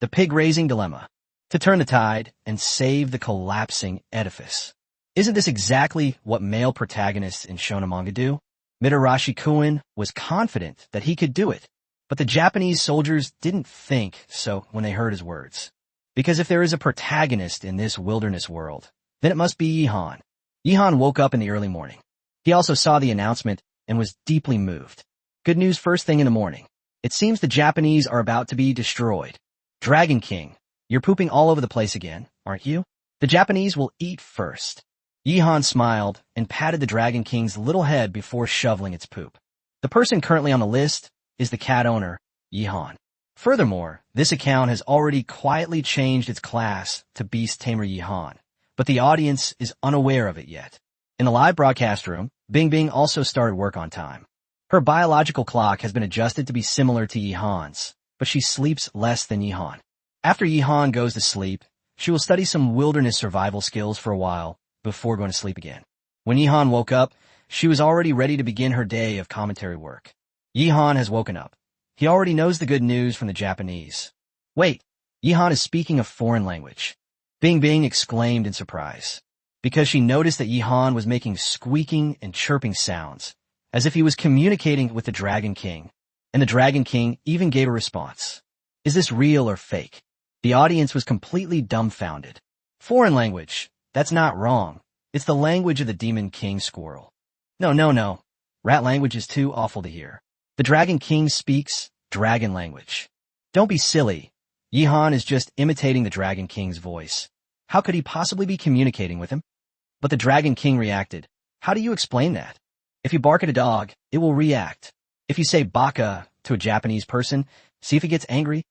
The pig-raising dilemma. To turn the tide and save the collapsing edifice. Isn't this exactly what male protagonists in shonen manga do? Mitarashi Koen was confident that he could do it, but the Japanese soldiers didn't think so when they heard his words. Because if there is a protagonist in this wilderness world, then it must be Yihan. Yihan woke up in the early morning. He also saw the announcement and was deeply moved. Good news first thing in the morning. It seems the Japanese are about to be destroyed. Dragon King, you're pooping all over the place again, aren't you? The Japanese will eat first. Yihan smiled and patted the Dragon King's little head before shoveling its poop. The person currently on the list is the cat owner, Yihan. Furthermore, this account has already quietly changed its class to Beast Tamer Yihan, but the audience is unaware of it yet. In the live broadcast room, Bing Bing also started work on time. Her biological clock has been adjusted to be similar to Yihan's, but she sleeps less than Yihan. After Yihan goes to sleep, she will study some wilderness survival skills for a while before going to sleep again. When Yihan woke up, she was already ready to begin her day of commentary work. Yihan has woken up. He already knows the good news from the Japanese. Wait, Yihan is speaking a foreign language. Bing Bing exclaimed in surprise, because she noticed that Yihan was making squeaking and chirping sounds, as if he was communicating with the Dragon King, and the Dragon King even gave a response. Is this real or fake? The audience was completely dumbfounded. Foreign language. That's not wrong. It's the language of the Demon King Squirrel. No. Rat language is too awful to hear. The Dragon King speaks dragon language. Don't be silly. Yihan is just imitating the Dragon King's voice. How could he possibly be communicating with him? But the Dragon King reacted. How do you explain that? If you bark at a dog, it will react. If you say baka to a Japanese person, see if he gets angry.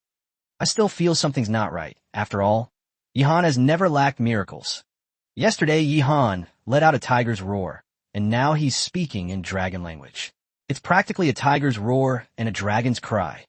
I still feel something's not right. After all, Yihan has never lacked miracles. Yesterday, Yihan let out a tiger's roar, and now he's speaking in dragon language. It's practically a tiger's roar and a dragon's cry.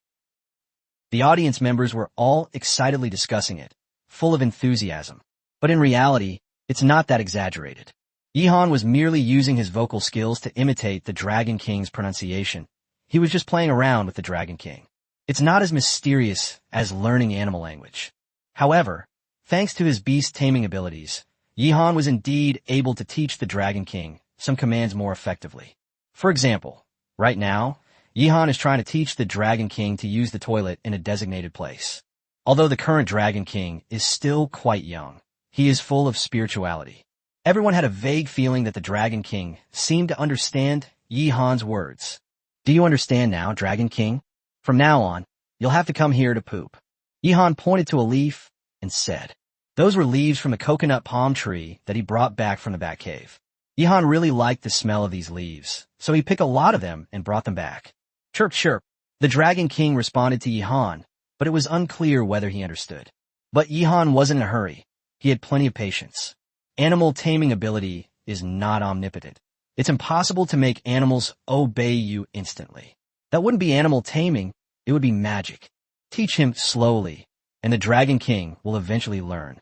The audience members were all excitedly discussing it, full of enthusiasm. But in reality, it's not that exaggerated. Yihan was merely using his vocal skills to imitate the Dragon King's pronunciation. He was just playing around with the Dragon King. It's not as mysterious as learning animal language. However, thanks to his beast taming abilities, Yihan was indeed able to teach the Dragon King some commands more effectively. For example, right now, Yihan is trying to teach the Dragon King to use the toilet in a designated place. Although the current Dragon King is still quite young, he is full of spirituality. Everyone had a vague feeling that the Dragon King seemed to understand Yihan's words. Do you understand now, Dragon King? From now on, you'll have to come here to poop. Yihan pointed to a leaf and said. Those were leaves from the coconut palm tree that he brought back from the Batcave. Yihan really liked the smell of these leaves, so he picked a lot of them and brought them back. Chirp, chirp. The Dragon King responded to Yihan, but it was unclear whether he understood. But Yihan wasn't in a hurry. He had plenty of patience. Animal taming ability is not omnipotent. It's impossible to make animals obey you instantly. That wouldn't be animal taming, it would be magic. Teach him slowly, and the Dragon King will eventually learn.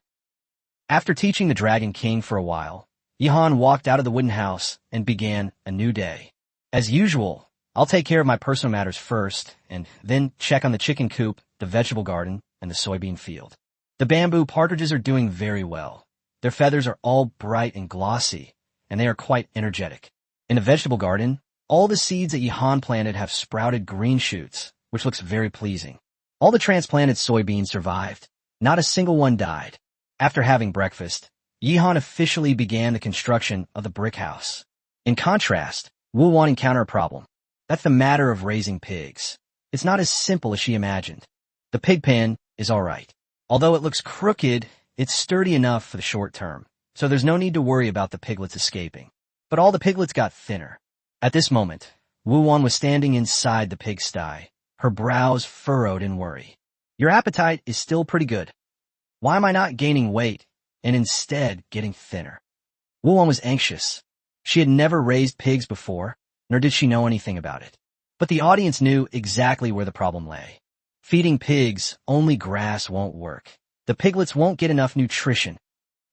After teaching the Dragon King for a while, Yihan walked out of the wooden house and began a new day. As usual, I'll take care of my personal matters first, and then check on the chicken coop, the vegetable garden, and the soybean field. The bamboo partridges are doing very well. Their feathers are all bright and glossy, and they are quite energetic. In the vegetable garden, all the seeds that Yihan planted have sprouted green shoots, which looks very pleasing. All the transplanted soybeans survived. Not a single one died. After having breakfast, Yihan officially began the construction of the brick house. In contrast, Woo-Won encountered a problem. That's the matter of raising pigs. It's not as simple as she imagined. The pig pen is alright. Although it looks crooked, it's sturdy enough for the short term, so there's no need to worry about the piglets escaping. But all the piglets got thinner. At this moment, Woo-Won was standing inside the pigsty, her brows furrowed in worry. Your appetite is still pretty good. Why am I not gaining weight and instead getting thinner? Woo-Won was anxious. She had never raised pigs before, nor did she know anything about it. But the audience knew exactly where the problem lay. Feeding pigs only grass won't work. The piglets won't get enough nutrition.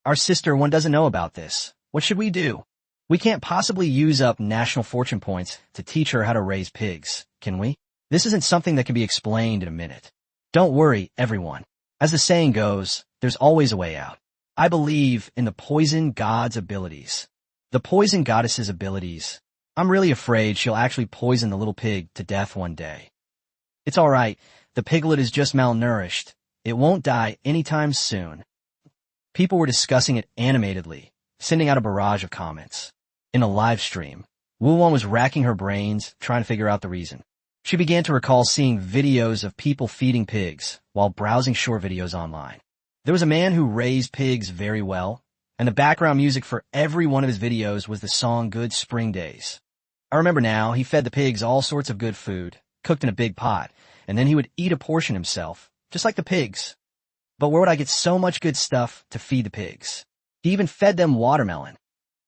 Our sister one doesn't know about this. What should we do? We can't possibly use up national fortune points to teach her how to raise pigs, can we? This isn't something that can be explained in a minute. Don't worry, everyone. As the saying goes, there's always a way out. I believe in the poison god's abilities. The poison goddess's abilities. I'm really afraid she'll actually poison the little pig to death one day. It's alright, the piglet is just malnourished. It won't die anytime soon. People were discussing it animatedly, sending out a barrage of comments. In a live stream, Woo-Won was racking her brains, trying to figure out the reason. She began to recall seeing videos of people feeding pigs while browsing short videos online. There was a man who raised pigs very well, and the background music for every one of his videos was the song Good Spring Days. I remember now, he fed the pigs all sorts of good food, cooked in a big pot, and then he would eat a portion himself, just like the pigs. But where would I get so much good stuff to feed the pigs? He even fed them watermelon.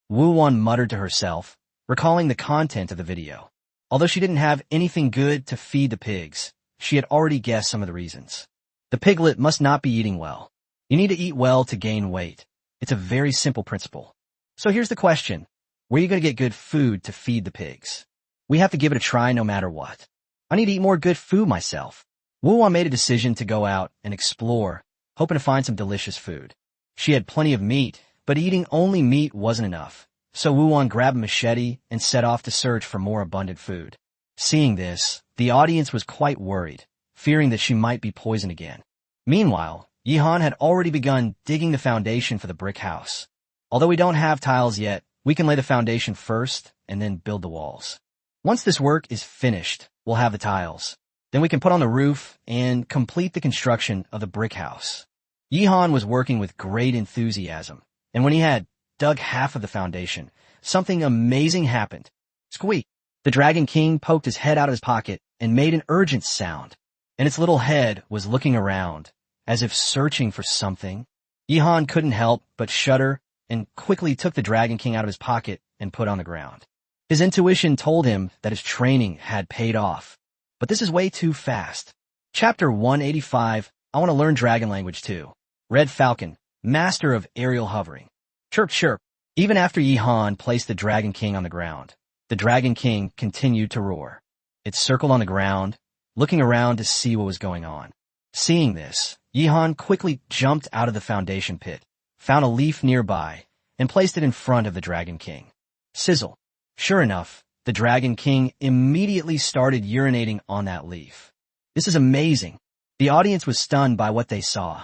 Woo-Won muttered to herself, recalling the content of the video. Although she didn't have anything good to feed the pigs, she had already guessed some of the reasons. The piglet must not be eating well. You need to eat well to gain weight. It's a very simple principle. So here's the question. Where are you going to get good food to feed the pigs? We have to give it a try no matter what. I need to eat more good food myself. Woo-Won made a decision to go out and explore, hoping to find some delicious food. She had plenty of meat, but eating only meat wasn't enough. So Woo-Won grabbed a machete and set off to search for more abundant food. Seeing this, the audience was quite worried, fearing that she might be poisoned again. Meanwhile, Yihan had already begun digging the foundation for the brick house. Although we don't have tiles yet, we can lay the foundation first and then build the walls. Once this work is finished, we'll have the tiles. Then we can put on the roof and complete the construction of the brick house. Yihan was working with great enthusiasm, and when he had dug half of the foundation, something amazing happened. Squeak! The Dragon King poked his head out of his pocket and made an urgent sound, and its little head was looking around, as if searching for something. Yihan couldn't help but shudder and quickly took the Dragon King out of his pocket and put on the ground. His intuition told him that his training had paid off. But this is way too fast. Chapter 185, I want to learn dragon language too. Red Falcon, master of aerial hovering. Chirp, chirp. Even after Yihan placed the Dragon King on the ground, the Dragon King continued to roar. It circled on the ground, looking around to see what was going on. Seeing this, Yihan quickly jumped out of the foundation pit, found a leaf nearby, and placed it in front of the Dragon King. Sizzle. Sure enough, the Dragon King immediately started urinating on that leaf. This is amazing. The audience was stunned by what they saw.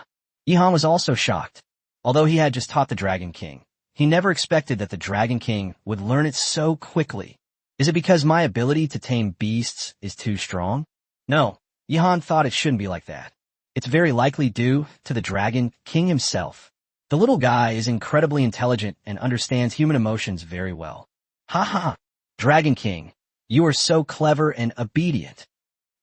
Yihan was also shocked. Although he had just taught the Dragon King, he never expected that the Dragon King would learn it so quickly. Is it because my ability to tame beasts is too strong? No, Yihan thought it shouldn't be like that. It's very likely due to the Dragon King himself. The little guy is incredibly intelligent and understands human emotions very well. Ha! Dragon King, you are so clever and obedient.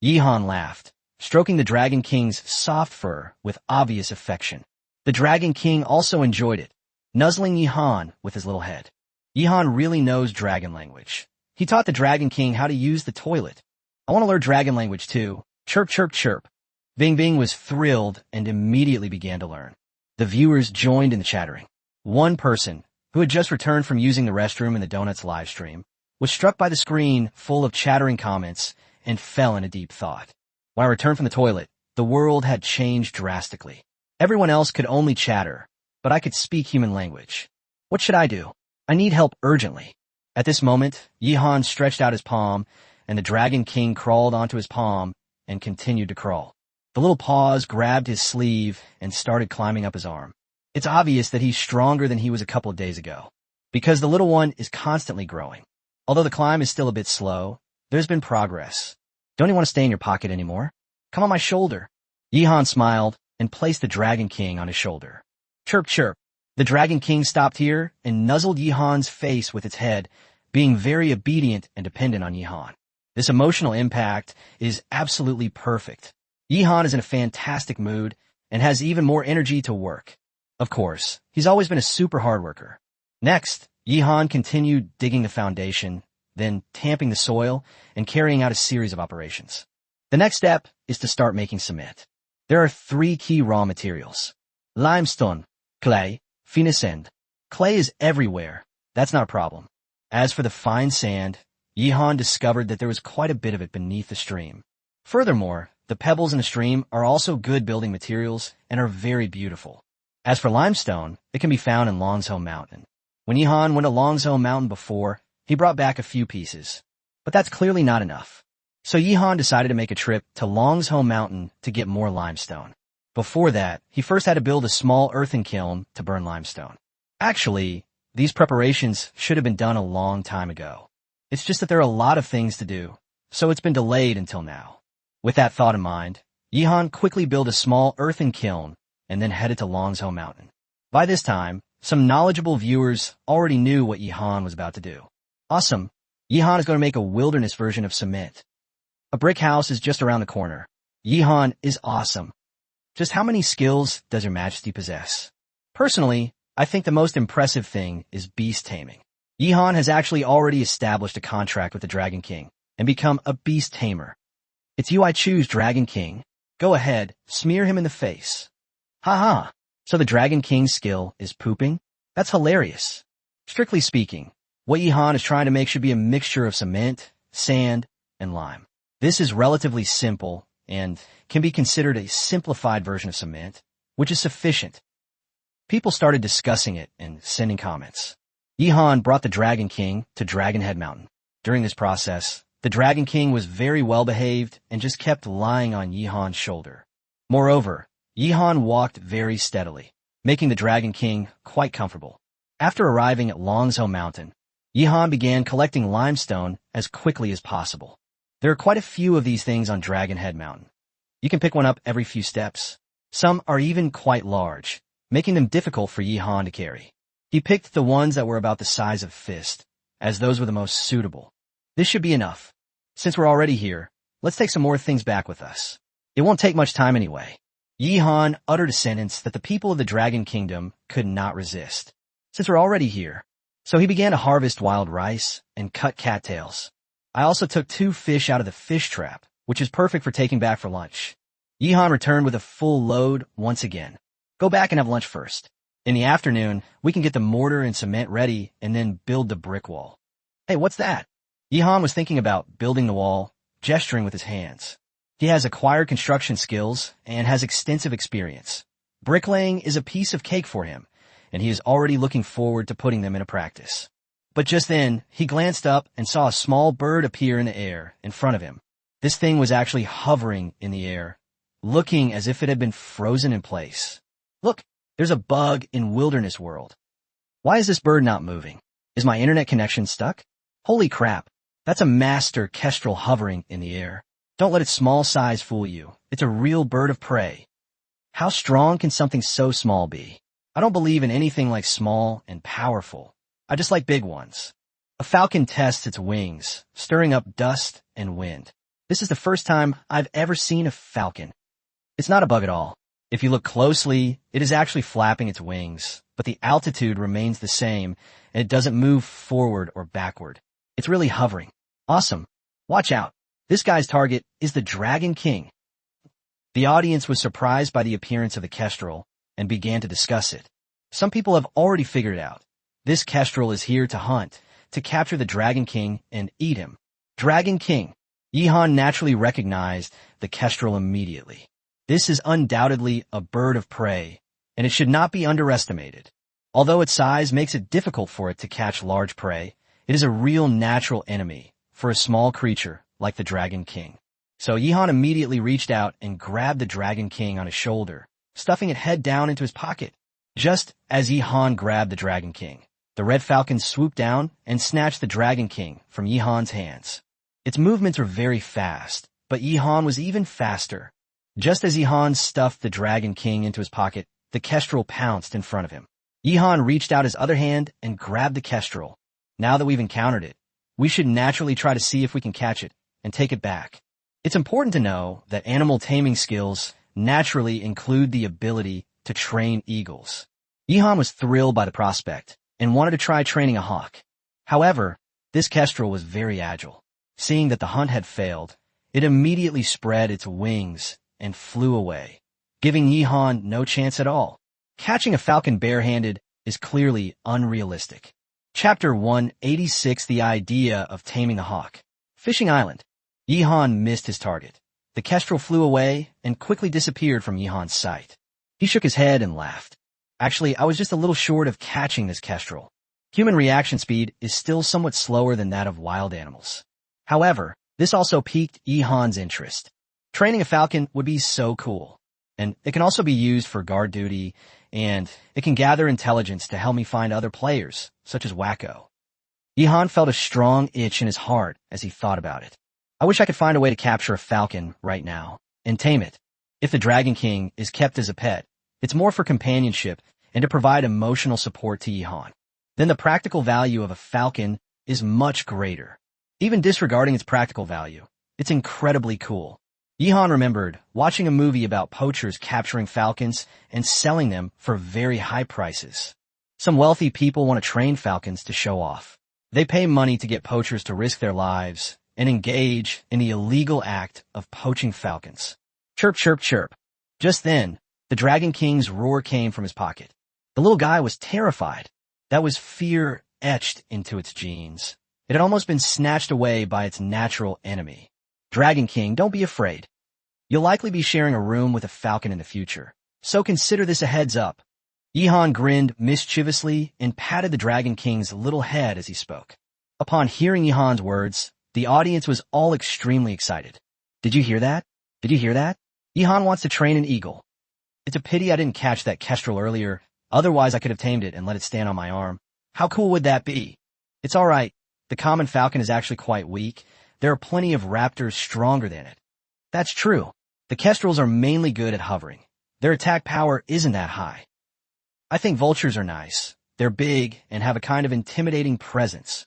Yihan laughed, stroking the Dragon King's soft fur with obvious affection. The Dragon King also enjoyed it, nuzzling Yihan with his little head. Yihan really knows dragon language. He taught the Dragon King how to use the toilet. I want to learn dragon language too. Chirp, chirp, chirp. Bing Bing was thrilled and immediately began to learn. The viewers joined in the chattering. One person, who had just returned from using the restroom in the Donuts live stream, was struck by the screen full of chattering comments and fell in a deep thought. When I returned from the toilet, the world had changed drastically. Everyone else could only chatter, but I could speak human language. What should I do? I need help urgently. At this moment, Yihan stretched out his palm, and the Dragon King crawled onto his palm and continued to crawl. The little paws grabbed his sleeve and started climbing up his arm. It's obvious that he's stronger than he was a couple of days ago, because the little one is constantly growing. Although the climb is still a bit slow, there's been progress. Don't you want to stay in your pocket anymore? Come on my shoulder. Yihan smiled and placed the Dragon King on his shoulder. Chirp, chirp. The Dragon King stopped here and nuzzled Yihan's face with its head, being very obedient and dependent on Yihan. This emotional impact is absolutely perfect. Yihan is in a fantastic mood and has even more energy to work. Of course, he's always been a super hard worker. Next, Yihan continued digging the foundation, then tamping the soil and carrying out a series of operations. The next step is to start making cement. There are 3 key raw materials: limestone, clay, sand. Clay is everywhere. That's not a problem. As for the fine sand, Yihan discovered that there was quite a bit of it beneath the stream. Furthermore, the pebbles in the stream are also good building materials and are very beautiful. As for limestone, it can be found in Longzhou Mountain. When Yihan went to Longzhou Mountain before, he brought back a few pieces. But that's clearly not enough. So Yihan decided to make a trip to Longzhou Mountain to get more limestone. Before that, he first had to build a small earthen kiln to burn limestone. Actually, these preparations should have been done a long time ago. It's just that there are a lot of things to do, so it's been delayed until now. With that thought in mind, Yihan quickly built a small earthen kiln and then headed to Longzhou Mountain. By this time, some knowledgeable viewers already knew what Yihan was about to do. Awesome! Yihan is going to make a wilderness version of cement. A brick house is just around the corner. Yihan is awesome. Just how many skills does Your Majesty possess? Personally, I think the most impressive thing is beast taming. Yihan has actually already established a contract with the Dragon King and become a beast tamer. It's you I choose, Dragon King. Go ahead, smear him in the face. Haha, so the Dragon King's skill is pooping? That's hilarious. Strictly speaking, what Yihan is trying to make should be a mixture of cement, sand, and lime. This is relatively simple and can be considered a simplified version of cement, which is sufficient. People started discussing it and sending comments. Yihan brought the Dragon King to Dragonhead Mountain. During this process, the Dragon King was very well behaved and just kept lying on Yihan's shoulder. Moreover, Yihan walked very steadily, making the Dragon King quite comfortable. After arriving at Longzhou Mountain, Yihan began collecting limestone as quickly as possible. There are quite a few of these things on Dragonhead Mountain. You can pick one up every few steps. Some are even quite large, making them difficult for Yihan to carry. He picked the ones that were about the size of a fist, as those were the most suitable. This should be enough. Since we're already here, let's take some more things back with us. It won't take much time anyway. Yihan uttered a sentence that the people of the Dragon Kingdom could not resist. Since we're already here. So he began to harvest wild rice and cut cattails. I also took 2 fish out of the fish trap, which is perfect for taking back for lunch. Yihan returned with a full load once again. Go back and have lunch first. In the afternoon, we can get the mortar and cement ready and then build the brick wall. Hey, what's that? Yihan was thinking about building the wall, gesturing with his hands. He has acquired construction skills and has extensive experience. Bricklaying is a piece of cake for him, and he is already looking forward to putting them into practice. But just then, he glanced up and saw a small bird appear in the air in front of him. This thing was actually hovering in the air, looking as if it had been frozen in place. Look, there's a bug in Wilderness World. Why is this bird not moving? Is my internet connection stuck? Holy crap, that's a master kestrel hovering in the air. Don't let its small size fool you. It's a real bird of prey. How strong can something so small be? I don't believe in anything like small and powerful. I just like big ones. A falcon tests its wings, stirring up dust and wind. This is the first time I've ever seen a falcon. It's not a bug at all. If you look closely, it is actually flapping its wings, but the altitude remains the same, and it doesn't move forward or backward. It's really hovering. Awesome. Watch out. This guy's target is the Dragon King. The audience was surprised by the appearance of the kestrel and began to discuss it. Some people have already figured it out. This kestrel is here to hunt, to capture the Dragon King and eat him. Dragon King. Yihan naturally recognized the kestrel immediately. This is undoubtedly a bird of prey, and it should not be underestimated. Although its size makes it difficult for it to catch large prey, it is a real natural enemy for a small creature like the Dragon King. So Yihan immediately reached out and grabbed the Dragon King on his shoulder, stuffing it head down into his pocket. Just as Yihan grabbed the Dragon King, the red falcon swooped down and snatched the Dragon King from Yihan's hands. Its movements were very fast, but Yihan was even faster. Just as Yihan stuffed the Dragon King into his pocket, the kestrel pounced in front of him. Yihan reached out his other hand and grabbed the kestrel. Now that we've encountered it, we should naturally try to see if we can catch it and take it back. It's important to know that animal taming skills naturally include the ability to train eagles. Yihan was thrilled by the prospect and wanted to try training a hawk. However, this kestrel was very agile. Seeing that the hunt had failed, it immediately spread its wings and flew away, giving Yihan no chance at all. Catching a falcon barehanded is clearly unrealistic. Chapter 186: The Idea of Taming the Hawk. Fishing Island. Yihan missed his target. The kestrel flew away and quickly disappeared from Yihan's sight. He shook his head and laughed. Actually, I was just a little short of catching this kestrel. Human reaction speed is still somewhat slower than that of wild animals. However, this also piqued Yihan's interest. Training a falcon would be so cool. And it can also be used for guard duty, and it can gather intelligence to help me find other players, such as Wacko. Yihan felt a strong itch in his heart as he thought about it. I wish I could find a way to capture a falcon right now and tame it. If the Dragon King is kept as a pet, it's more for companionship and to provide emotional support to Yihan. Then the practical value of a falcon is much greater. Even disregarding its practical value, it's incredibly cool. Yihan remembered watching a movie about poachers capturing falcons and selling them for very high prices. Some wealthy people want to train falcons to show off. They pay money to get poachers to risk their lives and engage in the illegal act of poaching falcons. Chirp, chirp, chirp. Just then, the Dragon King's roar came from his pocket. The little guy was terrified. That was fear etched into its genes. It had almost been snatched away by its natural enemy. Dragon King, don't be afraid. You'll likely be sharing a room with a falcon in the future, so consider this a heads up. Yihan grinned mischievously and patted the Dragon King's little head as he spoke. Upon hearing Yihan's words, the audience was all extremely excited. Did you hear that? Did you hear that? Yihan wants to train an eagle. It's a pity I didn't catch that kestrel earlier, otherwise I could have tamed it and let it stand on my arm. How cool would that be? It's alright. The common falcon is actually quite weak. There are plenty of raptors stronger than it. That's true. The kestrels are mainly good at hovering. Their attack power isn't that high. I think vultures are nice. They're big and have a kind of intimidating presence.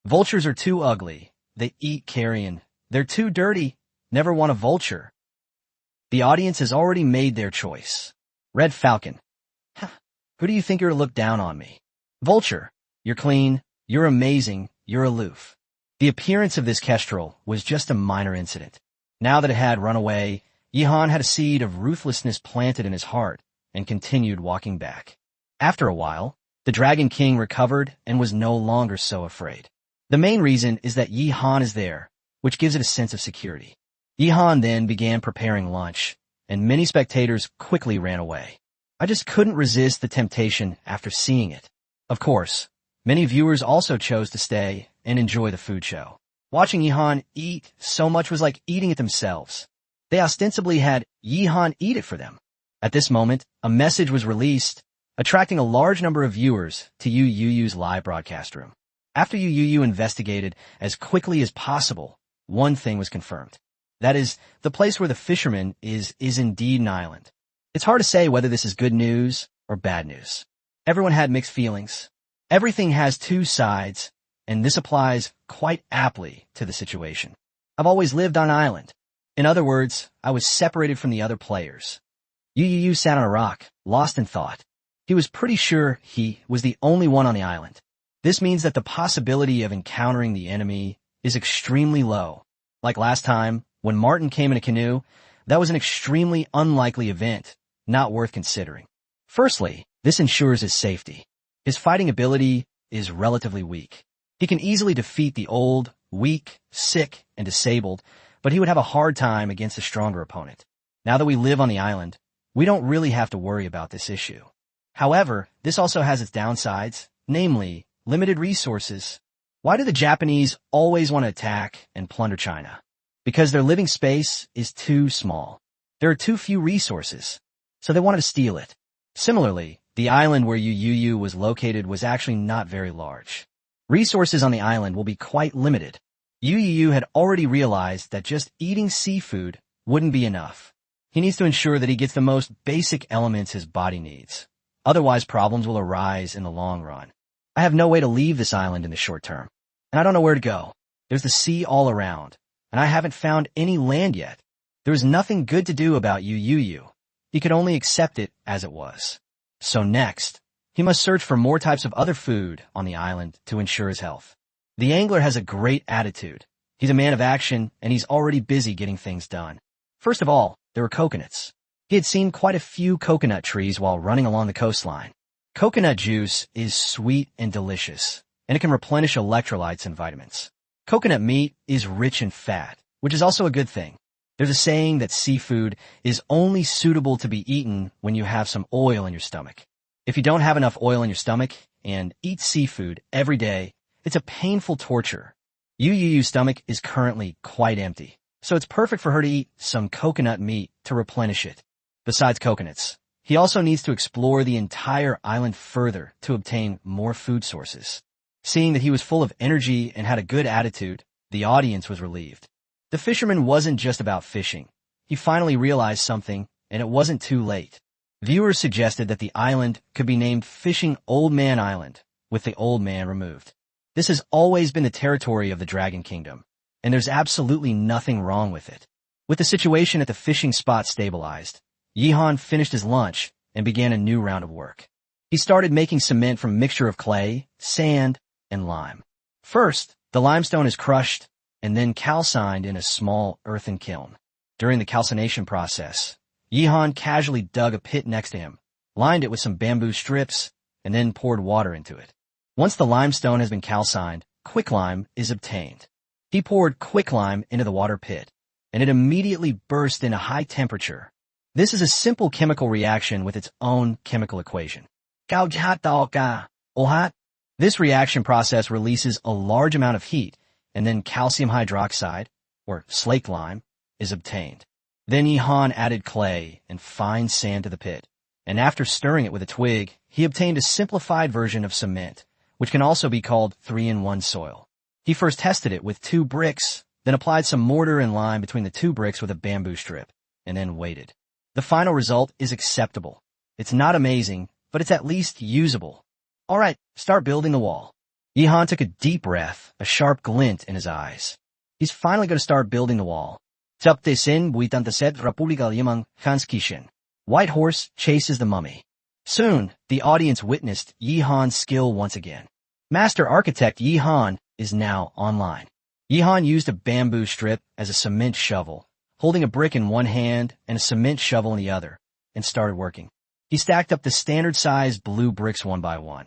Vultures are too ugly. They eat carrion. They're too dirty. Never want a vulture. The audience has already made their choice. Red falcon. Who do you think you're to look down on me? Vulture. You're clean. You're amazing. You're aloof. The appearance of this kestrel was just a minor incident. Now that it had run away, Yihan had a seed of ruthlessness planted in his heart and continued walking back. After a while, the Dragon King recovered and was no longer so afraid. The main reason is that Yihan is there, which gives it a sense of security. Yihan then began preparing lunch, and many spectators quickly ran away. I just couldn't resist the temptation after seeing it. Of course, many viewers also chose to stay and enjoy the food show. Watching Yihan eat so much was like eating it themselves. They ostensibly had Yihan eat it for them. At this moment, a message was released, attracting a large number of viewers to Yu Yu's live broadcast room. After Yu Yu investigated as quickly as possible, one thing was confirmed. That is, the place where the fisherman is indeed an island. It's hard to say whether this is good news or bad news. Everyone had mixed feelings. Everything has two sides, and this applies quite aptly to the situation. I've always lived on an island. In other words, I was separated from the other players. Yu Yu sat on a rock, lost in thought. He was pretty sure he was the only one on the island. This means that the possibility of encountering the enemy is extremely low. Like last time, when Martin came in a canoe, that was an extremely unlikely event, not worth considering. Firstly, this ensures his safety. His fighting ability is relatively weak. He can easily defeat the old, weak, sick, and disabled, but he would have a hard time against a stronger opponent. Now that we live on the island, we don't really have to worry about this issue. However, this also has its downsides, namely, limited resources. Why do the Japanese always want to attack and plunder China? Because their living space is too small. There are too few resources, so they wanted to steal it. Similarly, the island where Yu Yu was located was actually not very large. Resources on the island will be quite limited. Yu Yu had already realized that just eating seafood wouldn't be enough. He needs to ensure that he gets the most basic elements his body needs. Otherwise, problems will arise in the long run. I have no way to leave this island in the short term, and I don't know where to go. There's the sea all around, and I haven't found any land yet. There is nothing good to do about Yu Yu. He could only accept it as it was. So next, he must search for more types of other food on the island to ensure his health. The angler has a great attitude. He's a man of action, and he's already busy getting things done. First of all, there were coconuts. He had seen quite a few coconut trees while running along the coastline. Coconut juice is sweet and delicious, and it can replenish electrolytes and vitamins. Coconut meat is rich in fat, which is also a good thing. There's a saying that seafood is only suitable to be eaten when you have some oil in your stomach. If you don't have enough oil in your stomach and eat seafood every day, it's a painful torture. Yu Yu's stomach is currently quite empty, so it's perfect for her to eat some coconut meat to replenish it. Besides coconuts, he also needs to explore the entire island further to obtain more food sources. Seeing that he was full of energy and had a good attitude, the audience was relieved. The fisherman wasn't just about fishing. He finally realized something, and it wasn't too late. Viewers suggested that the island could be named Fishing Old Man Island, with the old man removed. This has always been the territory of the Dragon Kingdom, and there's absolutely nothing wrong with it. With the situation at the fishing spot stabilized, Yihan finished his lunch and began a new round of work. He started making cement from a mixture of clay, sand, and lime. First, the limestone is crushed and then calcined in a small earthen kiln. During the calcination process, Yihan casually dug a pit next to him, lined it with some bamboo strips, and then poured water into it. Once the limestone has been calcined, quicklime is obtained. He poured quicklime into the water pit, and it immediately burst in a high temperature. This is a simple chemical reaction with its own chemical equation. This reaction process releases a large amount of heat, and then calcium hydroxide, or slaked lime, is obtained. Then Yihan added clay and fine sand to the pit, and after stirring it with a twig, he obtained a simplified version of cement, which can also be called 3-in-1 soil. He first tested it with 2 bricks, then applied some mortar and lime between the 2 bricks with a bamboo strip, and then waited. The final result is acceptable. It's not amazing, but it's at least usable. All right, start building the wall. Yihan took a deep breath, a sharp glint in his eyes. He's finally going to start building the wall. White Horse chases the mummy. Soon, the audience witnessed Yihan's skill once again. Master Architect Yihan is now online. Yihan used a bamboo strip as a cement shovel, holding a brick in one hand and a cement shovel in the other, and started working. He stacked up the standard-sized blue bricks one by one,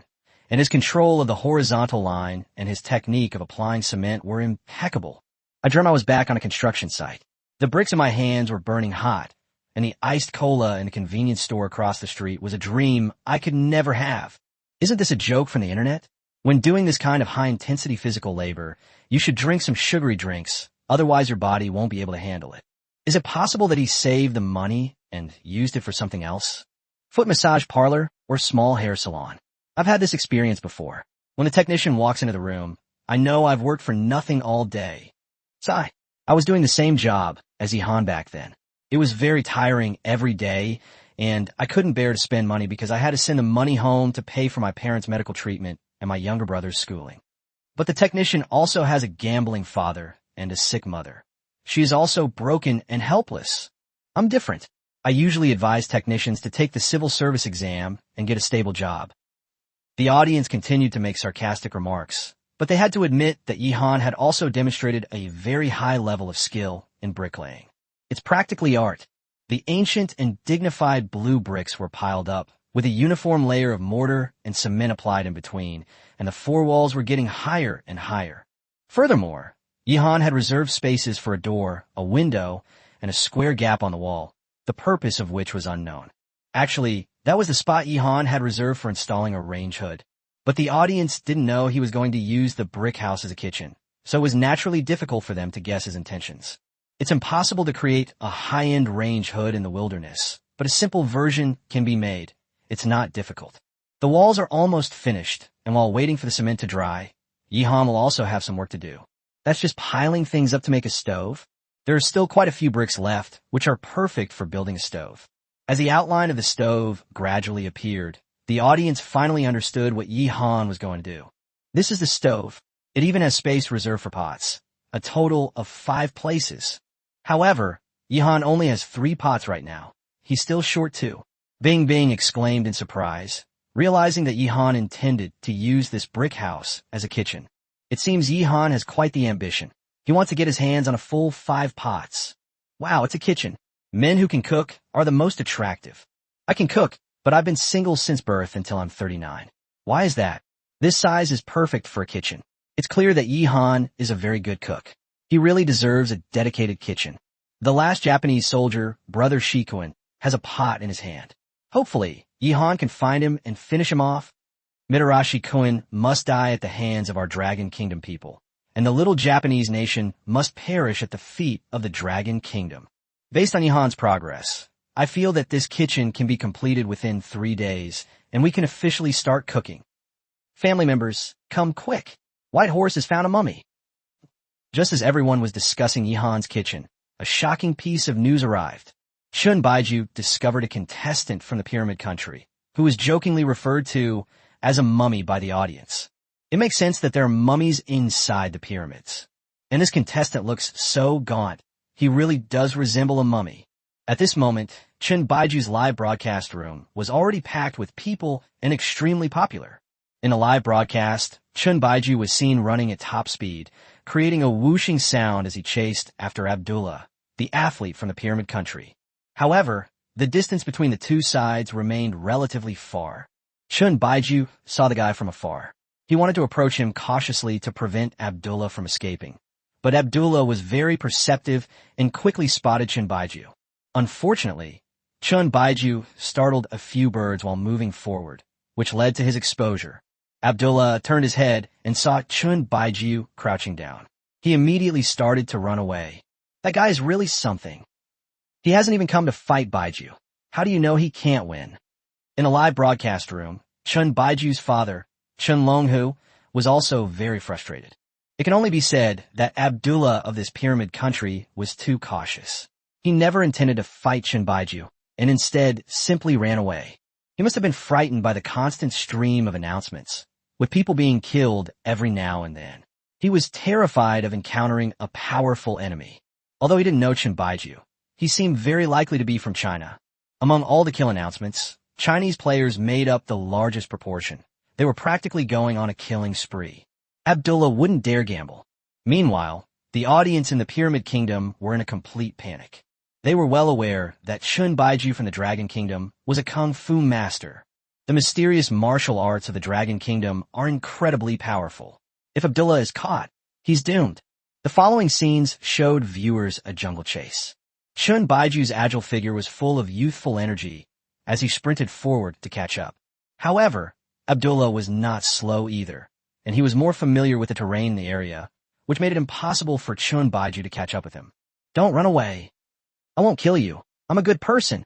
and his control of the horizontal line and his technique of applying cement were impeccable. I dreamt I was back on a construction site. The bricks in my hands were burning hot, and the iced cola in a convenience store across the street was a dream I could never have. Isn't this a joke from the internet? When doing this kind of high-intensity physical labor, you should drink some sugary drinks, otherwise your body won't be able to handle it. Is it possible that he saved the money and used it for something else? Foot massage parlor or small hair salon. I've had this experience before. When the technician walks into the room, I know I've worked for nothing all day. Sigh. I was doing the same job as Ihan back then. It was very tiring every day, and I couldn't bear to spend money because I had to send the money home to pay for my parents' medical treatment and my younger brother's schooling. But the technician also has a gambling father and a sick mother. She is also broken and helpless. I'm different. I usually advise technicians to take the civil service exam and get a stable job. The audience continued to make sarcastic remarks, but they had to admit that Ihan had also demonstrated a very high level of skill in bricklaying. It's practically art. The ancient and dignified blue bricks were piled up, with a uniform layer of mortar and cement applied in between, and the four walls were getting higher and higher. Furthermore, Ihan had reserved spaces for a door, a window, and a square gap on the wall, the purpose of which was unknown. Actually, that was the spot Ihan had reserved for installing a range hood. But the audience didn't know he was going to use the brick house as a kitchen, so it was naturally difficult for them to guess his intentions. It's impossible to create a high-end range hood in the wilderness, but a simple version can be made. It's not difficult. The walls are almost finished, and while waiting for the cement to dry, Ihan will also have some work to do. That's just piling things up to make a stove. There are still quite a few bricks left, which are perfect for building a stove. As the outline of the stove gradually appeared, the audience finally understood what Ihan was going to do. This is the stove. It even has space reserved for pots, a total of 5 places. However, Ihan only has 3 pots right now. He's still short 2. Bing Bing exclaimed in surprise, realizing that Ihan intended to use this brick house as a kitchen. It seems Ihan has quite the ambition. He wants to get his hands on a full 5 pots. Wow, it's a kitchen. Men who can cook are the most attractive. I can cook, but I've been single since birth until I'm 39. Why is that? This size is perfect for a kitchen. It's clear that Ihan is a very good cook. He really deserves a dedicated kitchen. The last Japanese soldier, Brother Shikuin, has a pot in his hand. Hopefully, Ihan can find him and finish him off. Mitarashi Kuin must die at the hands of our Dragon Kingdom people, and the little Japanese nation must perish at the feet of the Dragon Kingdom. Based on Ihan's progress, I feel that this kitchen can be completed within 3 days, and we can officially start cooking. Family members, come quick. White Horse has found a mummy. Just as everyone was discussing Ihan's kitchen, a shocking piece of news arrived. Chun Baiju discovered a contestant from the Pyramid Country, who was jokingly referred to as a mummy by the audience. It makes sense that there are mummies inside the pyramids. And this contestant looks so gaunt, he really does resemble a mummy. At this moment, Chun Baiju's live broadcast room was already packed with people and extremely popular. In the live broadcast, Chun Baiju was seen running at top speed, creating a whooshing sound as he chased after Abdullah, the athlete from the Pyramid Country. However, the distance between the two sides remained relatively far. Chun Baiju saw the guy from afar. He wanted to approach him cautiously to prevent Abdullah from escaping. But Abdullah was very perceptive and quickly spotted Chun Baiju. Unfortunately, Chun Baiju startled a few birds while moving forward, which led to his exposure. Abdullah turned his head and saw Chun Baiju crouching down. He immediately started to run away. That guy is really something. He hasn't even come to fight Baiju. How do you know he can't win? In a live broadcast room, Chun Baiju's father, Chun Longhu, was also very frustrated. It can only be said that Abdullah of this Pyramid Country was too cautious. He never intended to fight Chun Baiju, and instead simply ran away. He must have been frightened by the constant stream of announcements, with people being killed every now and then. He was terrified of encountering a powerful enemy. Although he didn't know Chun Baiju, he seemed very likely to be from China. Among all the kill announcements, Chinese players made up the largest proportion. They were practically going on a killing spree. Abdullah wouldn't dare gamble. Meanwhile, the audience in the Pyramid Kingdom were in a complete panic. They were well aware that Chun Baiju from the Dragon Kingdom was a kung fu master. The mysterious martial arts of the Dragon Kingdom are incredibly powerful. If Abdullah is caught, he's doomed. The following scenes showed viewers a jungle chase. Chun Baiju's agile figure was full of youthful energy as he sprinted forward to catch up. However, Abdullah was not slow either, and he was more familiar with the terrain in the area, which made it impossible for Chun Baiju to catch up with him. "Don't run away. I won't kill you. I'm a good person."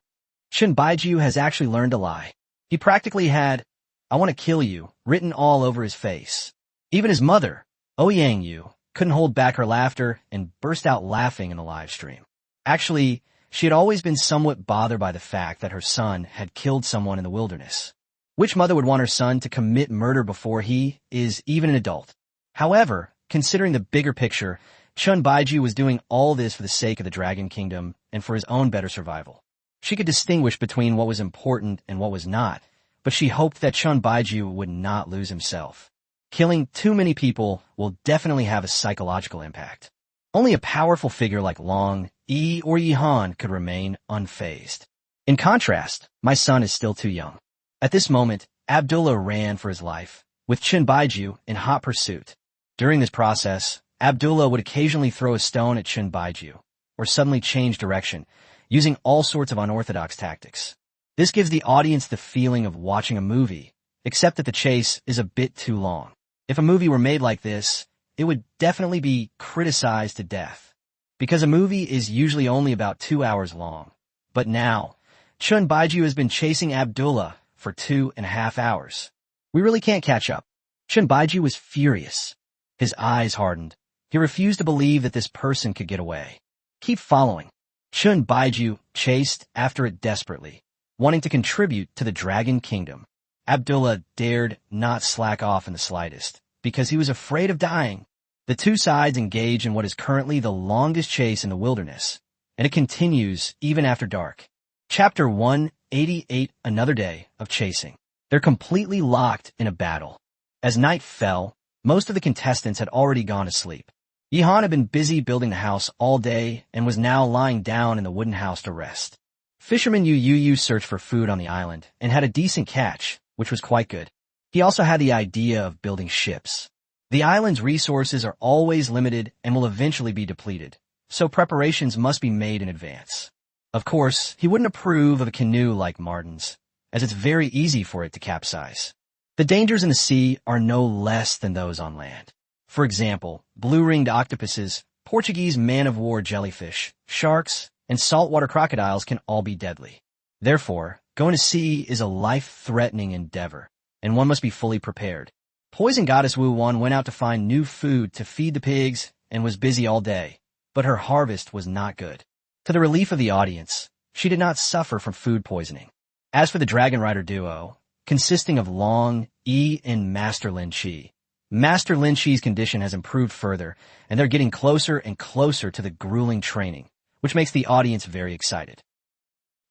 Chun Baiju has actually learned to lie. He practically had, "I want to kill you," written all over his face. Even his mother, Ouyang Yu, couldn't hold back her laughter and burst out laughing in the live stream. Actually, she had always been somewhat bothered by the fact that her son had killed someone in the wilderness. Which mother would want her son to commit murder before he is even an adult? However, considering the bigger picture, Chun Baiju was doing all this for the sake of the Dragon Kingdom and for his own better survival. She could distinguish between what was important and what was not, but she hoped that Chun Baiju would not lose himself. Killing too many people will definitely have a psychological impact. Only a powerful figure like Long, Yi, or Yihan could remain unfazed. In contrast, my son is still too young. At this moment, Abdullah ran for his life, with Chun Baiju in hot pursuit. During this process, Abdullah would occasionally throw a stone at Chun Baiju, or suddenly change direction, using all sorts of unorthodox tactics. This gives the audience the feeling of watching a movie, except that the chase is a bit too long. If a movie were made like this, it would definitely be criticized to death, because a movie is usually only about 2 hours long. But now, Chun Baiju has been chasing Abdullah for 2.5 hours. We really can't catch up. Chun Baiju was furious. His eyes hardened. He refused to believe that this person could get away. Keep following. Chun Baiju chased after it desperately, wanting to contribute to the Dragon Kingdom. Abdullah dared not slack off in the slightest, because he was afraid of dying. The two sides engage in what is currently the longest chase in the wilderness, and it continues even after dark. Chapter 188, Another Day of Chasing. They're completely locked in a battle. As night fell, most of the contestants had already gone to sleep. Yihan had been busy building the house all day and was now lying down in the wooden house to rest. Fisherman Yu searched for food on the island and had a decent catch, which was quite good. He also had the idea of building ships. The island's resources are always limited and will eventually be depleted, so preparations must be made in advance. Of course, he wouldn't approve of a canoe like Martin's, as it's very easy for it to capsize. The dangers in the sea are no less than those on land. For example, blue-ringed octopuses, Portuguese man-of-war jellyfish, sharks, and saltwater crocodiles can all be deadly. Therefore, going to sea is a life-threatening endeavor, and one must be fully prepared. Poison Goddess Wu Wan went out to find new food to feed the pigs and was busy all day, but her harvest was not good. To the relief of the audience, she did not suffer from food poisoning. As for the Dragon Rider duo, consisting of Long, Yi, and Master Lin Chi, Master Lin Chi's condition has improved further, and they're getting closer and closer to the grueling training, which makes the audience very excited.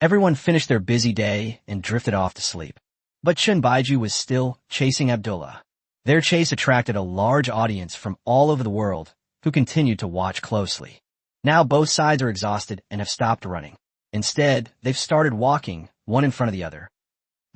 Everyone finished their busy day and drifted off to sleep. But Chun Baiju was still chasing Abdullah. Their chase attracted a large audience from all over the world who continued to watch closely. Now both sides are exhausted and have stopped running. Instead, they've started walking, one in front of the other.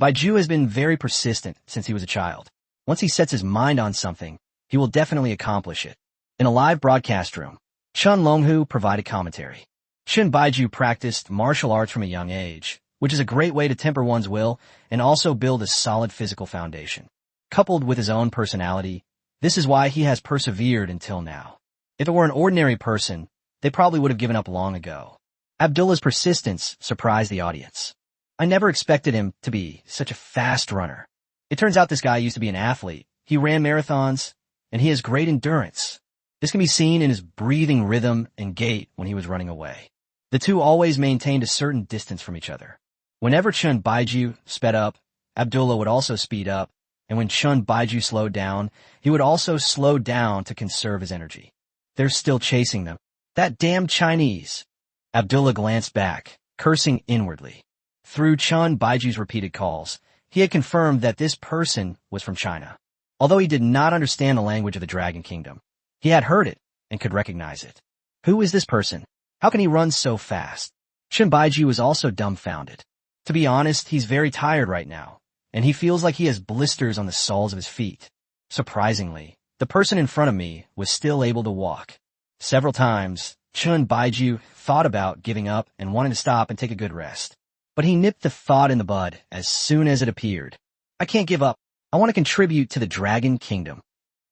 Baiju has been very persistent since he was a child. Once he sets his mind on something, he will definitely accomplish it. In a live broadcast room, Chun Longhu provided commentary. Chun Baiju practiced martial arts from a young age, which is a great way to temper one's will and also build a solid physical foundation. Coupled with his own personality, this is why he has persevered until now. If it were an ordinary person, they probably would have given up long ago. Abdullah's persistence surprised the audience. I never expected him to be such a fast runner. It turns out this guy used to be an athlete. He ran marathons, and he has great endurance. This can be seen in his breathing rhythm and gait when he was running away. The two always maintained a certain distance from each other. Whenever Chun Baiju sped up, Abdullah would also speed up, and when Chun Baiju slowed down, he would also slow down to conserve his energy. They're still chasing them. That damn Chinese! Abdullah glanced back, cursing inwardly. Through Chun Baiju's repeated calls, he had confirmed that this person was from China. Although he did not understand the language of the Dragon Kingdom, he had heard it and could recognize it. Who is this person? How can he run so fast? Chun Baiju was also dumbfounded. To be honest, he's very tired right now, and he feels like he has blisters on the soles of his feet. Surprisingly, the person in front of me was still able to walk. Several times, Chun Baiju thought about giving up and wanting to stop and take a good rest. But he nipped the thought in the bud as soon as it appeared. I can't give up. I want to contribute to the Dragon Kingdom.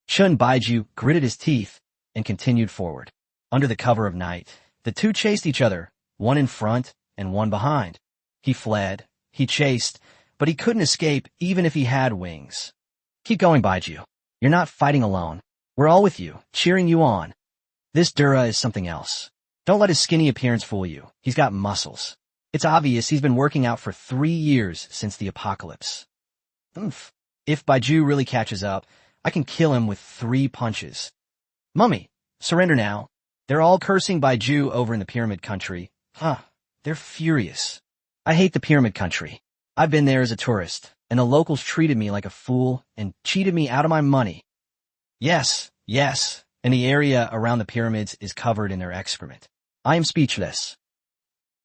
Chun Baiju gritted his teeth and continued forward. Under the cover of night, the two chased each other, one in front and one behind. He fled, he chased, but he couldn't escape even if he had wings. Keep going, Baiju. You're not fighting alone. We're all with you, cheering you on. This Dura is something else. Don't let his skinny appearance fool you. He's got muscles. It's obvious he's been working out for 3 years since the apocalypse. If Baiju really catches up, I can kill him with 3 punches. Mummy, surrender now. They're all cursing Baiju over in the Pyramid Country. They're furious. I hate the Pyramid Country. I've been there as a tourist, and the locals treated me like a fool and cheated me out of my money. Yes, and the area around the pyramids is covered in their excrement. I am speechless.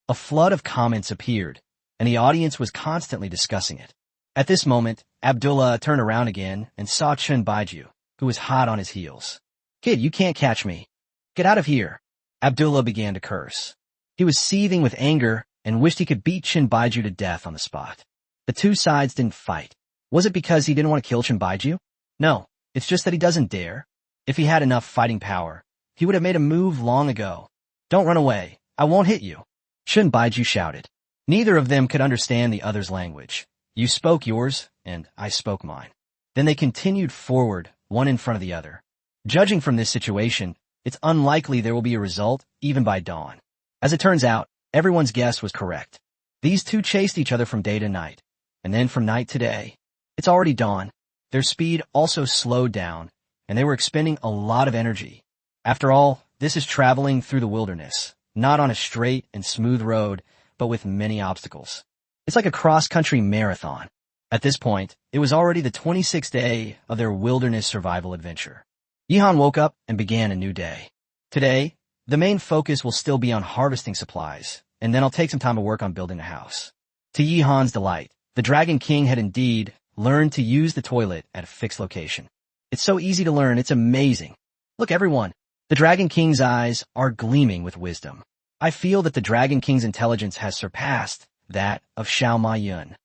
A flood of comments appeared, and the audience was constantly discussing it. At this moment, Abdullah turned around again and saw Chun Baiju, who was hot on his heels. Kid, you can't catch me. Get out of here. Abdullah began to curse. He was seething with anger and wished he could beat Chun Baiju to death on the spot. The two sides didn't fight. Was it because he didn't want to kill Chun Baiju? No, it's just that he doesn't dare. If he had enough fighting power, he would have made a move long ago. Don't run away. I won't hit you. Chun Baiju shouted. Neither of them could understand the other's language. You spoke yours, and I spoke mine. Then they continued forward, one in front of the other. Judging from this situation, it's unlikely there will be a result, even by dawn. As it turns out, everyone's guess was correct. These two chased each other from day to night, and then from night to day. It's already dawn. Their speed also slowed down, and they were expending a lot of energy. After all, this is traveling through the wilderness, not on a straight and smooth road, but with many obstacles. It's like a cross-country marathon. At this point, it was already the 26th day of their wilderness survival adventure. Yihan woke up and began a new day. Today, the main focus will still be on harvesting supplies, and then I'll take some time to work on building a house. To Yihan's delight, the Dragon King had indeed learned to use the toilet at a fixed location. It's so easy to learn, it's amazing. Look, everyone, the Dragon King's eyes are gleaming with wisdom. I feel that the Dragon King's intelligence has surpassed that of Xiao Ma Yun.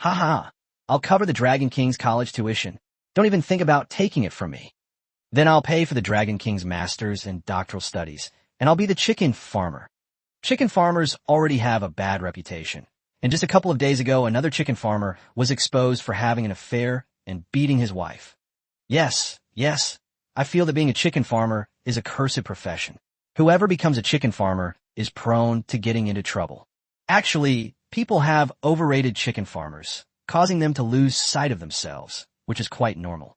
I'll cover the Dragon King's college tuition. Don't even think about taking it from me. Then I'll pay for the Dragon King's masters and doctoral studies, and I'll be the chicken farmer. Chicken farmers already have a bad reputation. And just a couple of days ago, another chicken farmer was exposed for having an affair and beating his wife. Yes, I feel that being a chicken farmer is a cursed profession. Whoever becomes a chicken farmer is prone to getting into trouble. Actually, people have overrated chicken farmers, causing them to lose sight of themselves, which is quite normal.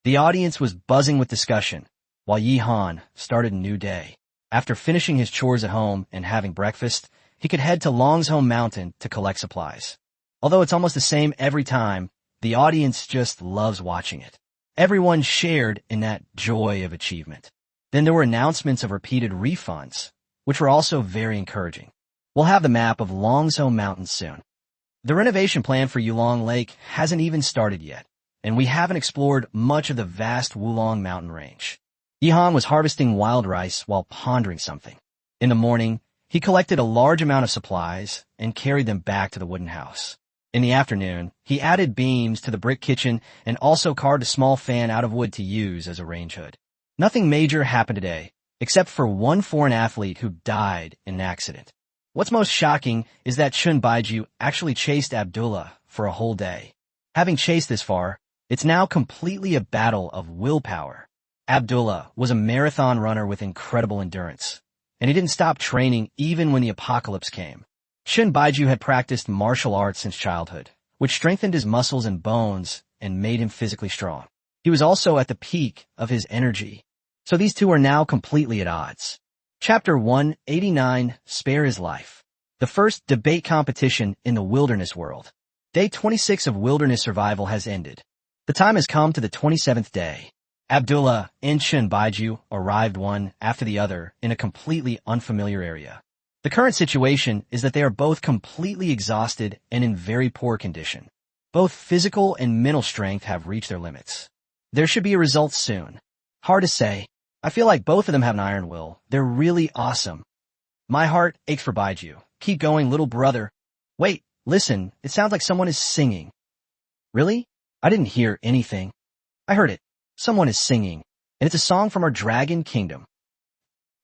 The audience was buzzing with discussion, while Yihan started a new day. After finishing his chores at home and having breakfast, he could head to Longshome Mountain to collect supplies. Although it's almost the same every time, the audience just loves watching it. Everyone shared in that joy of achievement. Then there were announcements of repeated refunds, which were also very encouraging. We'll have the map of Longshome Mountain soon. The renovation plan for Yulong Lake hasn't even started yet, and we haven't explored much of the vast Wulong mountain range. Yihan was harvesting wild rice while pondering something. In the morning, he collected a large amount of supplies and carried them back to the wooden house. In the afternoon, he added beams to the brick kitchen and also carved a small fan out of wood to use as a range hood. Nothing major happened today, except for one foreign athlete who died in an accident. What's most shocking is that Chun Baiju actually chased Abdullah for a whole day. Having chased this far, it's now completely a battle of willpower. Abdullah was a marathon runner with incredible endurance, and he didn't stop training even when the apocalypse came. Chun Baiju had practiced martial arts since childhood, which strengthened his muscles and bones and made him physically strong. He was also at the peak of his energy. So these two are now completely at odds. Chapter 189, Spare His Life. The first debate competition in the wilderness world. Day 26 of wilderness survival has ended. The time has come to the 27th day. Abdullah and Chun Baiju arrived one after the other in a completely unfamiliar area. The current situation is that they are both completely exhausted and in very poor condition. Both physical and mental strength have reached their limits. There should be a result soon. Hard to say. I feel like both of them have an iron will. They're really awesome. My heart aches for Baiju. Keep going, little brother. Wait, listen, it sounds like someone is singing. Really? I didn't hear anything. I heard it. Someone is singing, and it's a song from our dragon kingdom.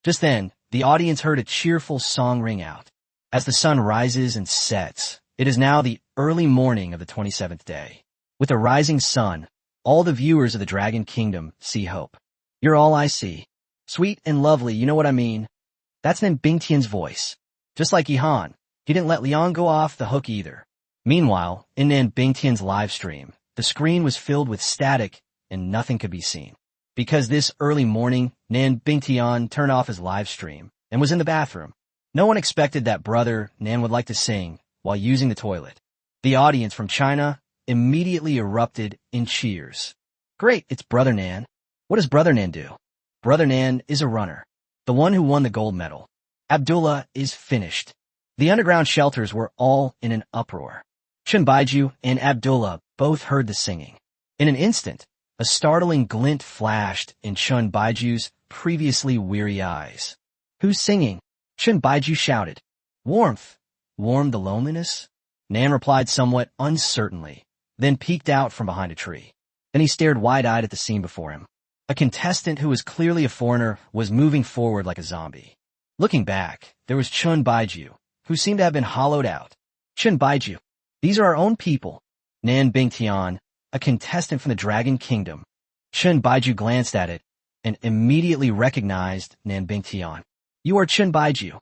Just then, the audience heard a cheerful song ring out. As the sun rises and sets, it is now the early morning of the 27th day. With the rising sun, all the viewers of the dragon kingdom see hope. You're all I see. Sweet and lovely, you know what I mean? That's Nen Bingtian's voice. Just like Ihan, he didn't let Liang go off the hook either. Meanwhile, in Nen Bingtian's live stream, the screen was filled with static and nothing could be seen. Because this early morning, Nan Bingtian turned off his live stream and was in the bathroom. No one expected that brother Nan would like to sing while using the toilet. The audience from China immediately erupted in cheers. Great, it's Brother Nan. What does Brother Nan do? Brother Nan is a runner, the one who won the gold medal. Abdullah is finished. The underground shelters were all in an uproar. Chun Baiju and Abdullah both heard the singing. In an instant, a startling glint flashed in Chun Baiju's previously weary eyes. Who's singing? Chun Baiju shouted. Warmth. Warm the loneliness? Nan replied somewhat uncertainly, then peeked out from behind a tree. Then he stared wide-eyed at the scene before him. A contestant who was clearly a foreigner was moving forward like a zombie. Looking back, there was Chun Baiju, who seemed to have been hollowed out. Chun Baiju. These are our own people. Nan Bingtian, a contestant from the Dragon Kingdom. Chun Baiju glanced at it and immediately recognized Nan Bingtian. You are Chun Baiju.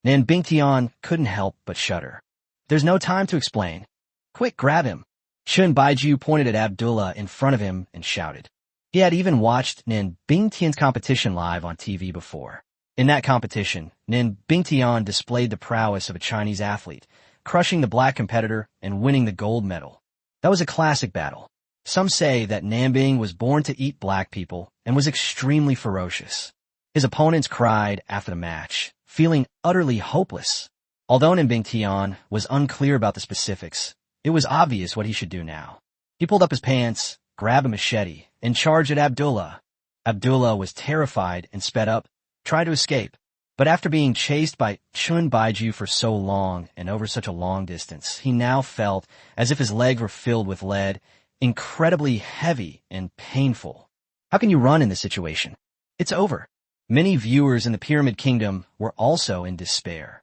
Nan Bingtian couldn't help but shudder. There's no time to explain. Quick, grab him. Chun Baiju pointed at Abdullah in front of him and shouted. He had even watched Nan Bingtian's competition live on TV before. In that competition, Nan Bingtian displayed the prowess of a Chinese athlete, crushing the black competitor and winning the gold medal. That was a classic battle. Some say that Nanbing was born to eat black people and was extremely ferocious. His opponents cried after the match, feeling utterly hopeless. Although Nanbing Tian was unclear about the specifics, it was obvious what he should do now. He pulled up his pants, grabbed a machete, and charged at Abdullah. Abdullah was terrified and sped up, tried to escape. But after being chased by Chun Baiju for so long and over such a long distance, he now felt as if his legs were filled with lead, incredibly heavy and painful. How can you run in this situation? It's over. Many viewers in the Pyramid Kingdom were also in despair.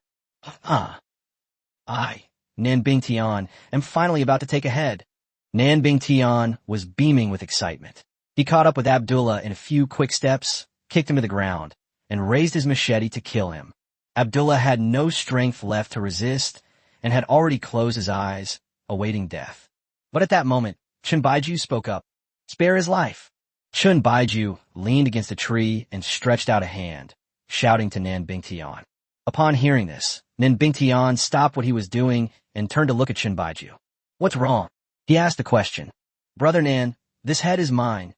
Nan Bingtian, am finally about to take a head. Nan Bingtian was beaming with excitement. He caught up with Abdullah in a few quick steps, kicked him to the ground, and raised his machete to kill him. Abdullah had no strength left to resist and had already closed his eyes, awaiting death. But at that moment, Chun Baiju spoke up. Spare his life. Chun Baiju leaned against a tree and stretched out a hand, shouting to Nan Bingtian. Upon hearing this, Nan Bingtian stopped what he was doing and turned to look at Chun Baiju. What's wrong? He asked the question. Brother Nan, this head is mine.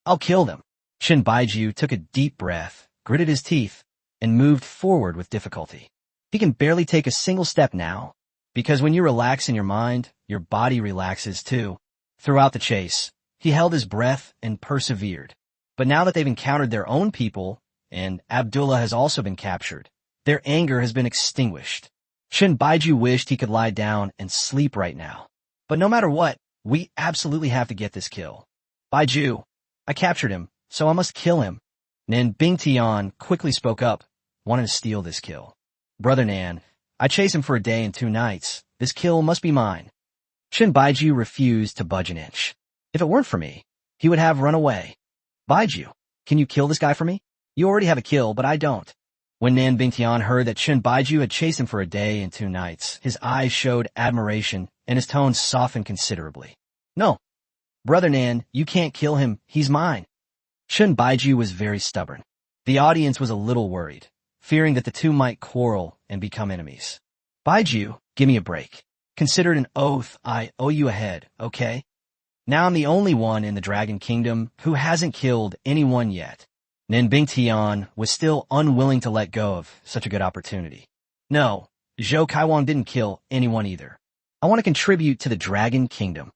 I'll kill them. Chun Baiju took a deep breath, gritted his teeth, and moved forward with difficulty. He can barely take a single step now, because when you relax in your mind, your body relaxes too. Throughout the chase, he held his breath and persevered. But now that they've encountered their own people, and Abdullah has also been captured, their anger has been extinguished. Chun Baiju wished he could lie down and sleep right now. But no matter what, we absolutely have to get this kill. Baiju, I captured him, so I must kill him. Nan Bingtian quickly spoke up, wanting to steal this kill. Brother Nan, I chased him for a day and 2 nights. This kill must be mine. Chun Baiju refused to budge an inch. If it weren't for me, he would have run away. Baiju, can you kill this guy for me? You already have a kill, but I don't. When Nan Bingtian heard that Chun Baiju had chased him for a day and 2 nights, his eyes showed admiration and his tone softened considerably. No. Brother Nan, you can't kill him. He's mine. Chun Baiju was very stubborn. The audience was a little worried, fearing that the two might quarrel and become enemies. Baiju, give me a break. Consider it an oath. I owe you a head, okay? Now I'm the only one in the Dragon Kingdom who hasn't killed anyone yet. Nan Bingtian was still unwilling to let go of such a good opportunity. No, Zhou Kaiwang didn't kill anyone either. I want to contribute to the Dragon Kingdom.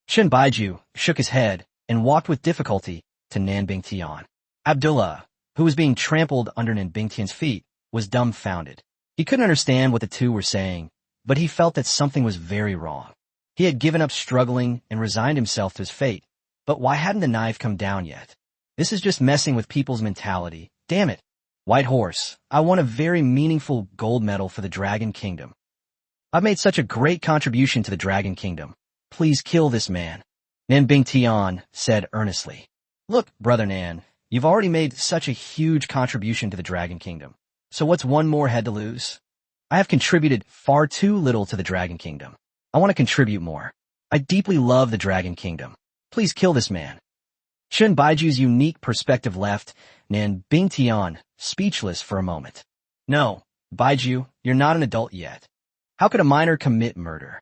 Chun Baiju shook his head and walked with difficulty to Nan Bingtian. Abdullah, who was being trampled under Bingtian's feet, was dumbfounded. He couldn't understand what the two were saying, but he felt that something was very wrong. He had given up struggling and resigned himself to his fate, but why hadn't the knife come down yet? This is just messing with people's mentality. Damn it. White Horse, I won a very meaningful gold medal for the Dragon Kingdom. I've made such a great contribution to the Dragon Kingdom. Please kill this man. Nan Bingtian said earnestly. Look, Brother Nan, you've already made such a huge contribution to the Dragon Kingdom. So what's one more head to lose? I have contributed far too little to the Dragon Kingdom. I want to contribute more. I deeply love the Dragon Kingdom. Please kill this man. Shun Baiju's unique perspective left Nan Bingtian speechless for a moment. No, Baiju, you're not an adult yet. How could a minor commit murder?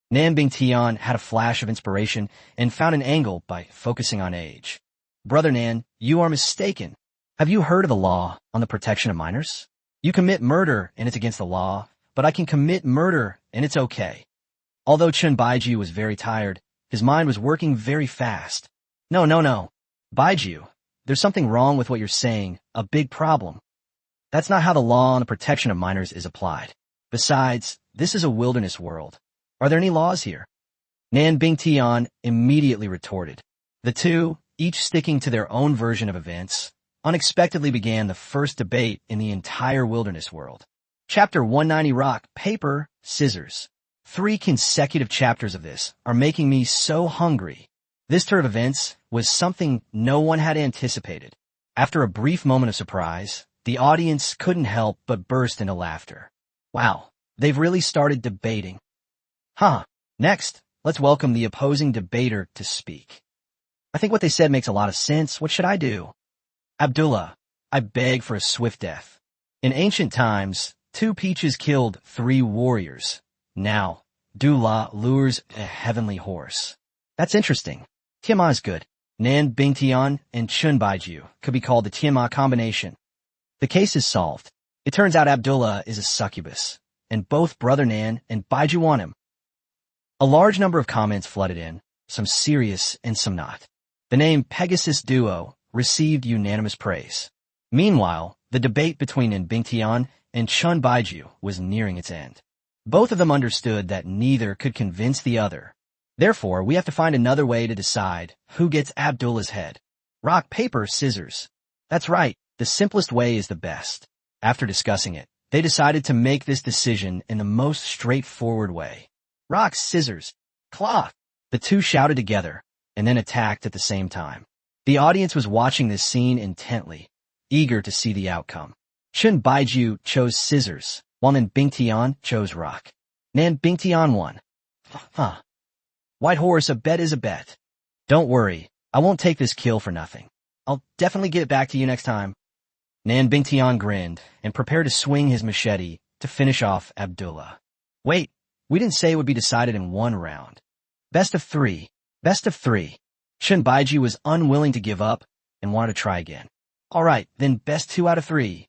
Nan Bingtian had a flash of inspiration and found an angle by focusing on age. Brother Nan, you are mistaken. Have you heard of the law on the protection of minors? You commit murder and it's against the law, but I can commit murder and it's okay. Although Chun Baiju was very tired, his mind was working very fast. No. Baiju, there's something wrong with what you're saying, a big problem. That's not how the law on the protection of minors is applied. Besides, this is a wilderness world. Are there any laws here? Nan Bingtian immediately retorted. The two, each sticking to their own version of events, unexpectedly began the first debate in the entire wilderness world. Chapter 190 Rock, Paper, Scissors. 3 consecutive chapters of this are making me so hungry. This turn of events was something no one had anticipated. After a brief moment of surprise, the audience couldn't help but burst into laughter. Wow, they've really started debating. Next, let's welcome the opposing debater to speak. I think what they said makes a lot of sense. What should I do? Abdullah, I beg for a swift death. In ancient times, 2 peaches killed 3 warriors. Now, Dula lures a heavenly horse. That's interesting. Tiama is good. Nan Bingtian and Chun Baiju could be called the Tiama combination. The case is solved. It turns out Abdullah is a succubus, and both Brother Nan and Baiju want him. A large number of comments flooded in, some serious and some not. The name Pegasus Duo received unanimous praise. Meanwhile, the debate between Nan Bingtian and Chun Baiju was nearing its end. Both of them understood that neither could convince the other. Therefore, we have to find another way to decide who gets Abdullah's head. Rock, paper, scissors. That's right, the simplest way is the best. After discussing it, they decided to make this decision in the most straightforward way. Rock, scissors, cloth. The two shouted together, and then attacked at the same time. The audience was watching this scene intently, eager to see the outcome. Chun Baiju chose scissors, while Nan Bingtian chose rock. Nan Bingtian won. White Horse, a bet is a bet. Don't worry, I won't take this kill for nothing. I'll definitely get back to you next time. Nan Bingtian grinned and prepared to swing his machete to finish off Abdullah. Wait, we didn't say it would be decided in 1 round. Best of 3. Best of 3. Chun Baiju was unwilling to give up and wanted to try again. Alright, then best 2 out of 3.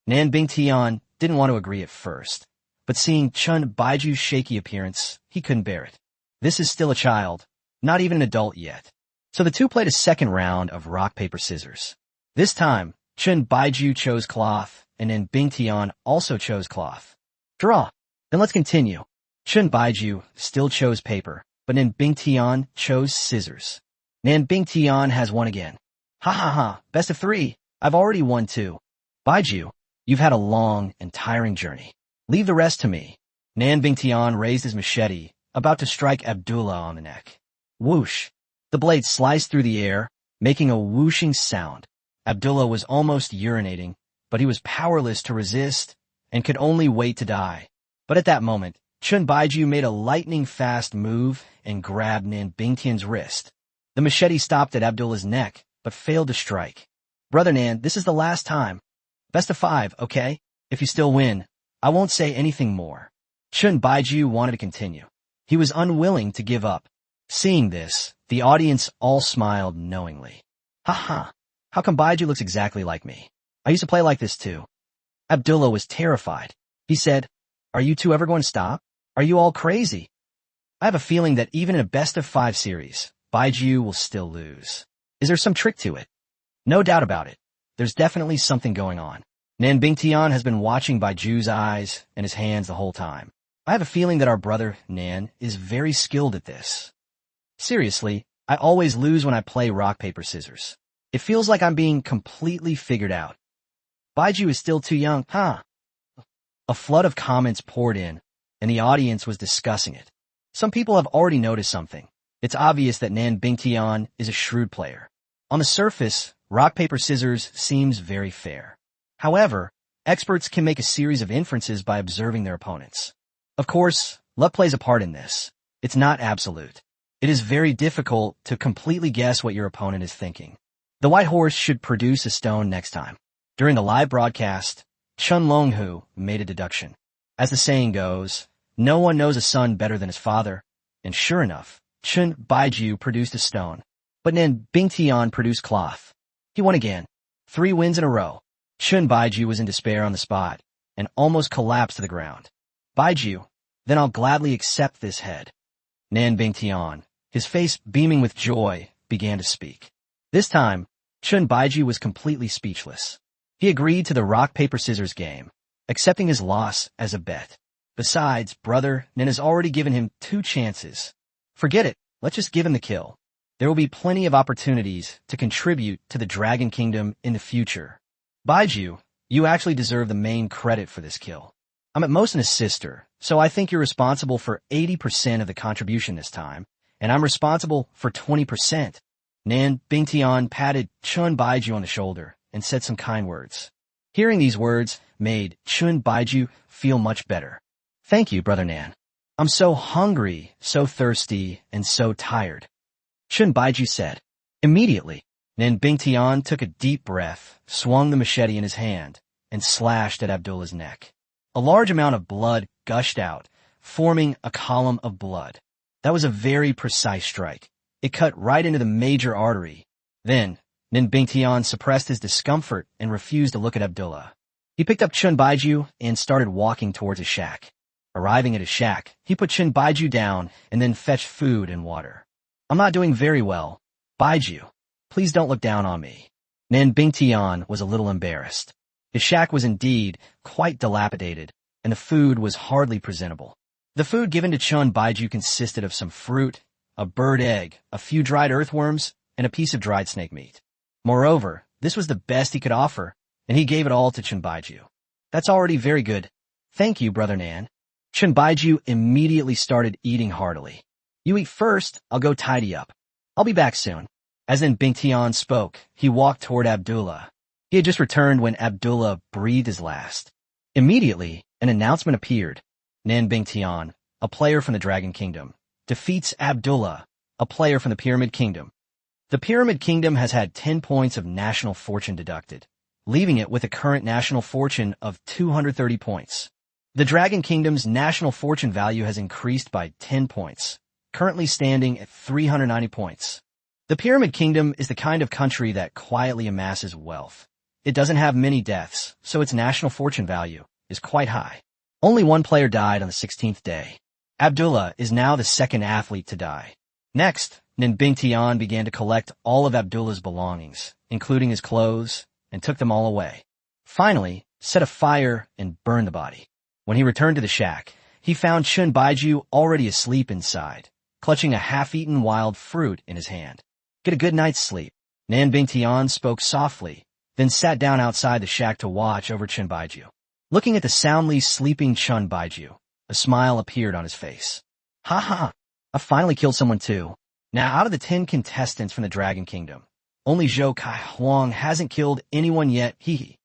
Nan Bingtian didn't want to agree at first, but seeing Chun Baiju's shaky appearance, he couldn't bear it. This is still a child, not even an adult yet. So the two played a second round of rock, paper, scissors. This time, Chun Baiju chose cloth, and Nan Bingtian also chose cloth. Draw. Then let's continue. Chun Baiju still chose paper, but Nan Bingtian chose scissors. Nan Bingtian has won again. Best of 3. I've already won 2. Baiju, you've had a long and tiring journey. Leave the rest to me. Nan Bingtian raised his machete, about to strike Abdullah on the neck. Whoosh. The blade sliced through the air, making a whooshing sound. Abdullah was almost urinating, but he was powerless to resist and could only wait to die. But at that moment, Chun Baiju made a lightning-fast move and grabbed Nan Bingtian's wrist. The machete stopped at Abdullah's neck, but failed to strike. Brother Nan, this is the last time. Best of 5, okay? If you still win, I won't say anything more. Chun Baiju wanted to continue. He was unwilling to give up. Seeing this, the audience all smiled knowingly. How come Baiju looks exactly like me? I used to play like this too. Abdullah was terrified. He said, Are you two ever going to stop? Are you all crazy? I have a feeling that even in a best of 5 series, Baiju will still lose. Is there some trick to it? No doubt about it. there's definitely something going on. Nan Bingtian has been watching by Ju's eyes and his hands the whole time. I have a feeling that our brother, Nan, is very skilled at this. Seriously, I always lose when I play rock, paper, scissors. It feels like I'm being completely figured out. Baiju is still too young, huh? A flood of comments poured in, and the audience was discussing it. Some people have already noticed something. It's obvious that Nan Bingtian is a shrewd player. On the surface, rock, paper, scissors seems very fair. However, experts can make a series of inferences by observing their opponents. Of course, luck plays a part in this. It's not absolute. It is very difficult to completely guess what your opponent is thinking. The white horse should produce a stone next time. During the live broadcast, Chun Longhu made a deduction. As the saying goes, no one knows a son better than his father, and sure enough, Chun Baiju produced a stone, but Nan Bingtian produced cloth. He won again. 3 wins in a row. Chun Baiju was in despair on the spot, and almost collapsed to the ground. Baiju, then I'll gladly accept this head. Nan Bingtian, his face beaming with joy, began to speak. This time, Chun Baiju was completely speechless. He agreed to the rock, paper, scissors game, accepting his loss as a bet. Besides, brother Nan has already given him 2 chances. Forget it, let's just give him the kill. There will be plenty of opportunities to contribute to the Dragon Kingdom in the future. Baiju, you actually deserve the main credit for this kill. I'm at most an assister, so I think you're responsible for 80% of the contribution this time, and I'm responsible for 20%. Nan Bingtian patted Chun Baiju on the shoulder and said some kind words. Hearing these words made Chun Baiju feel much better. Thank you, brother Nan. I'm so hungry, so thirsty, and so tired. Chun Baiju said. Immediately, Nan Bingtian took a deep breath, swung the machete in his hand, and slashed at Abdullah's neck. A large amount of blood gushed out, forming a column of blood. That was a very precise strike. It cut right into the major artery. Then, Nan Bingtian suppressed his discomfort and refused to look at Abdullah. He picked up Chun Baiju and started walking towards his shack. Arriving at his shack, he put Chun Baiju down and then fetched food and water. I'm not doing very well. Baiju, please don't look down on me. Nan Bingtian was a little embarrassed. His shack was indeed quite dilapidated, and the food was hardly presentable. The food given to Chun Baiju consisted of some fruit, a bird egg, a few dried earthworms, and a piece of dried snake meat. Moreover, this was the best he could offer, and he gave it all to Chun Baiju. That's already very good. Thank you, brother Nan. Chun Baiju immediately started eating heartily. You eat first, I'll go tidy up. I'll be back soon. As Nan Bingtian spoke, he walked toward Abdullah. He had just returned when Abdullah breathed his last. Immediately, an announcement appeared. Nan Bingtian, a player from the Dragon Kingdom, defeats Abdullah, a player from the Pyramid Kingdom. The Pyramid Kingdom has had 10 points of national fortune deducted, leaving it with a current national fortune of 230 points. The Dragon Kingdom's national fortune value has increased by 10 points, currently standing at 390 points. The Pyramid Kingdom is the kind of country that quietly amasses wealth. It doesn't have many deaths, so its national fortune value is quite high. Only 1 player died on the 16th day. Abdullah is now the 2nd athlete to die. Next, Nan Bingtian began to collect all of Abdullah's belongings, including his clothes, and took them all away. Finally, set a fire and burned the body. When he returned to the shack, he found Chun Baiju already asleep inside, clutching a half-eaten wild fruit in his hand. Get a good night's sleep. Nan Bingtian spoke softly, then sat down outside the shack to watch over Chun Baiju. Looking at the soundly sleeping Chun Baiju, a smile appeared on his face. Ha ha, I finally killed someone too. Now out of the 10 contestants from the Dragon Kingdom, only Zhou Kai Huang hasn't killed anyone yet, hee hee.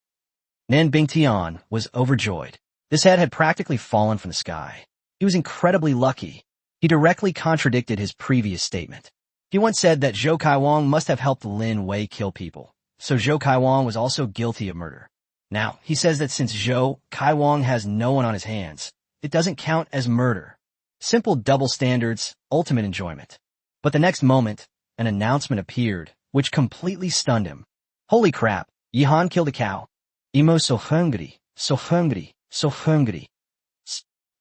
Nan Bingtian was overjoyed. This head had practically fallen from the sky. He was incredibly lucky. He directly contradicted his previous statement. He once said that Zhou Kai Huang must have helped Lin Wei kill people, so Zhou Kai Huang was also guilty of murder. Now, he says that since Zhou Kai Huang has no one on his hands, it doesn't count as murder. Simple double standards, ultimate enjoyment. But the next moment, an announcement appeared, which completely stunned him. Holy crap, Yihan killed a cow. Imo so hungry, so hungry, so hungry.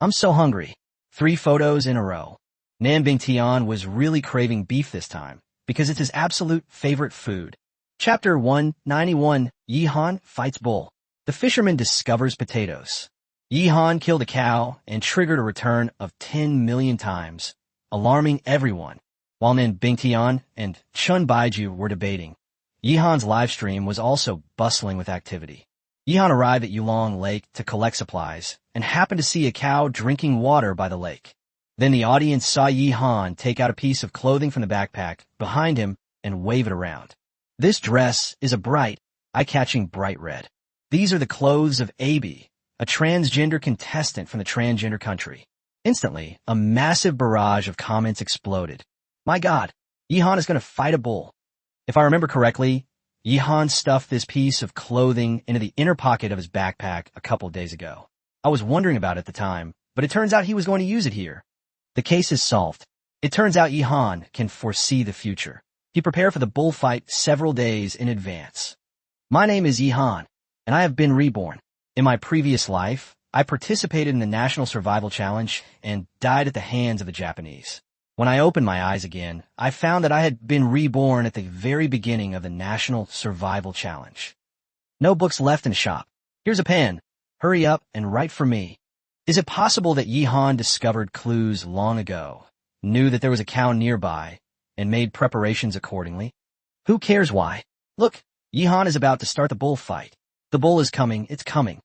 I'm so hungry. 3 photos in a row. Nan Bingtian was really craving beef this time, because it's his absolute favorite food. Chapter 191, Yihan fights bull. The fisherman discovers potatoes. Yihan killed a cow and triggered a return of 10 million times, alarming everyone. While Nin Bingtian and Chun Baiju were debating, Yihan's livestream was also bustling with activity. Yihan arrived at Yulong Lake to collect supplies and happened to see a cow drinking water by the lake. Then the audience saw Yihan take out a piece of clothing from the backpack behind him and wave it around. This dress is a bright, eye-catching bright red. These are the clothes of AB, a transgender contestant from the transgender country. Instantly, a massive barrage of comments exploded. My God, Yihan is going to fight a bull. If I remember correctly, Yihan stuffed this piece of clothing into the inner pocket of his backpack a couple of days ago. I was wondering about it at the time, but it turns out he was going to use it here. The case is solved. It turns out Yihan can foresee the future. He prepared for the bullfight several days in advance. My name is Yihan, and I have been reborn. In my previous life, I participated in the National Survival Challenge and died at the hands of the Japanese. When I opened my eyes again, I found that I had been reborn at the very beginning of the National Survival Challenge. No books left in the shop. Here's a pen. Hurry up and write for me. Is it possible that Yihan discovered clues long ago, knew that there was a cow nearby, and made preparations accordingly? Who cares why? Look, Yihan is about to start the bullfight. The bull is coming, it's coming.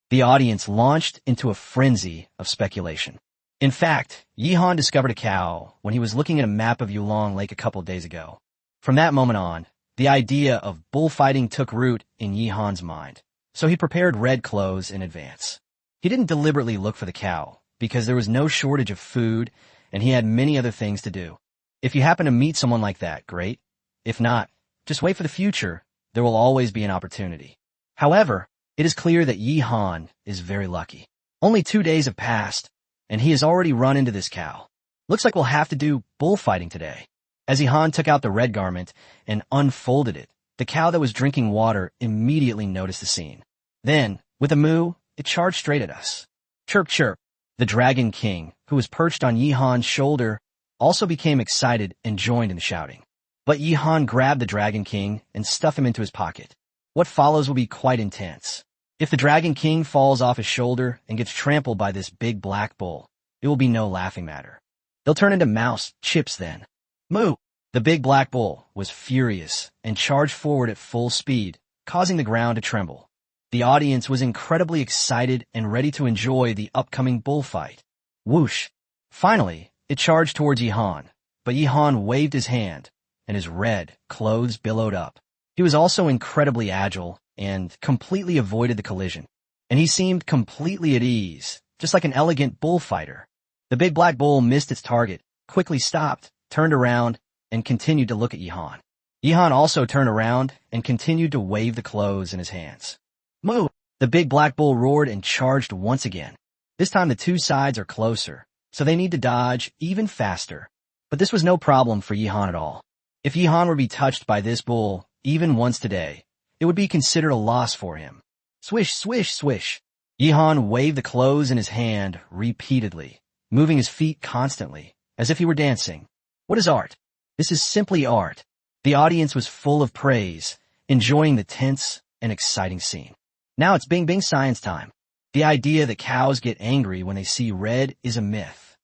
The audience launched into a frenzy of speculation. In fact, Yihan discovered a cow when he was looking at a map of Yulong Lake a couple days ago. From that moment on, the idea of bullfighting took root in Yihan's mind, so he prepared red clothes in advance. He didn't deliberately look for the cow, because there was no shortage of food, and he had many other things to do. If you happen to meet someone like that, great. If not, just wait for the future. There will always be an opportunity. However, it is clear that Yihan is very lucky. Only 2 days have passed, and he has already run into this cow. Looks like we'll have to do bullfighting today. As Yihan took out the red garment and unfolded it, the cow that was drinking water immediately noticed the scene. Then, with a moo, it charged straight at us. Chirp chirp. The Dragon King, who was perched on Yihan's shoulder, also became excited and joined in the shouting. But Yihan grabbed the Dragon King and stuffed him into his pocket. What follows will be quite intense. If the Dragon King falls off his shoulder and gets trampled by this big black bull, it will be no laughing matter. They'll turn into mouse chips then. Moo! The big black bull was furious and charged forward at full speed, causing the ground to tremble. The audience was incredibly excited and ready to enjoy the upcoming bullfight. Whoosh! Finally, it charged towards Yihan, but Yihan waved his hand, and his red clothes billowed up. He was also incredibly agile and completely avoided the collision, and he seemed completely at ease, just like an elegant bullfighter. The big black bull missed its target, quickly stopped, turned around, and continued to look at Yihan. Yihan also turned around and continued to wave the clothes in his hands. Moo! The big black bull roared and charged once again. This time the two sides are closer, so they need to dodge even faster. But this was no problem for Yihan at all. If Yihan were to be touched by this bull, even once today, it would be considered a loss for him. Swish, swish, swish. Yihan waved the clothes in his hand repeatedly, moving his feet constantly, as if he were dancing. What is art? This is simply art. The audience was full of praise, enjoying the tense and exciting scene. Now it's Bing Bing science time. The idea that cows get angry when they see red is a myth.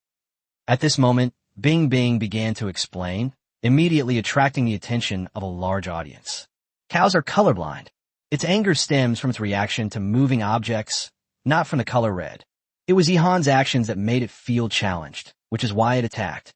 At this moment, Bing Bing began to explain, immediately attracting the attention of a large audience. Cows are colorblind. Its anger stems from its reaction to moving objects, not from the color red. It was Yihan's actions that made it feel challenged, which is why it attacked.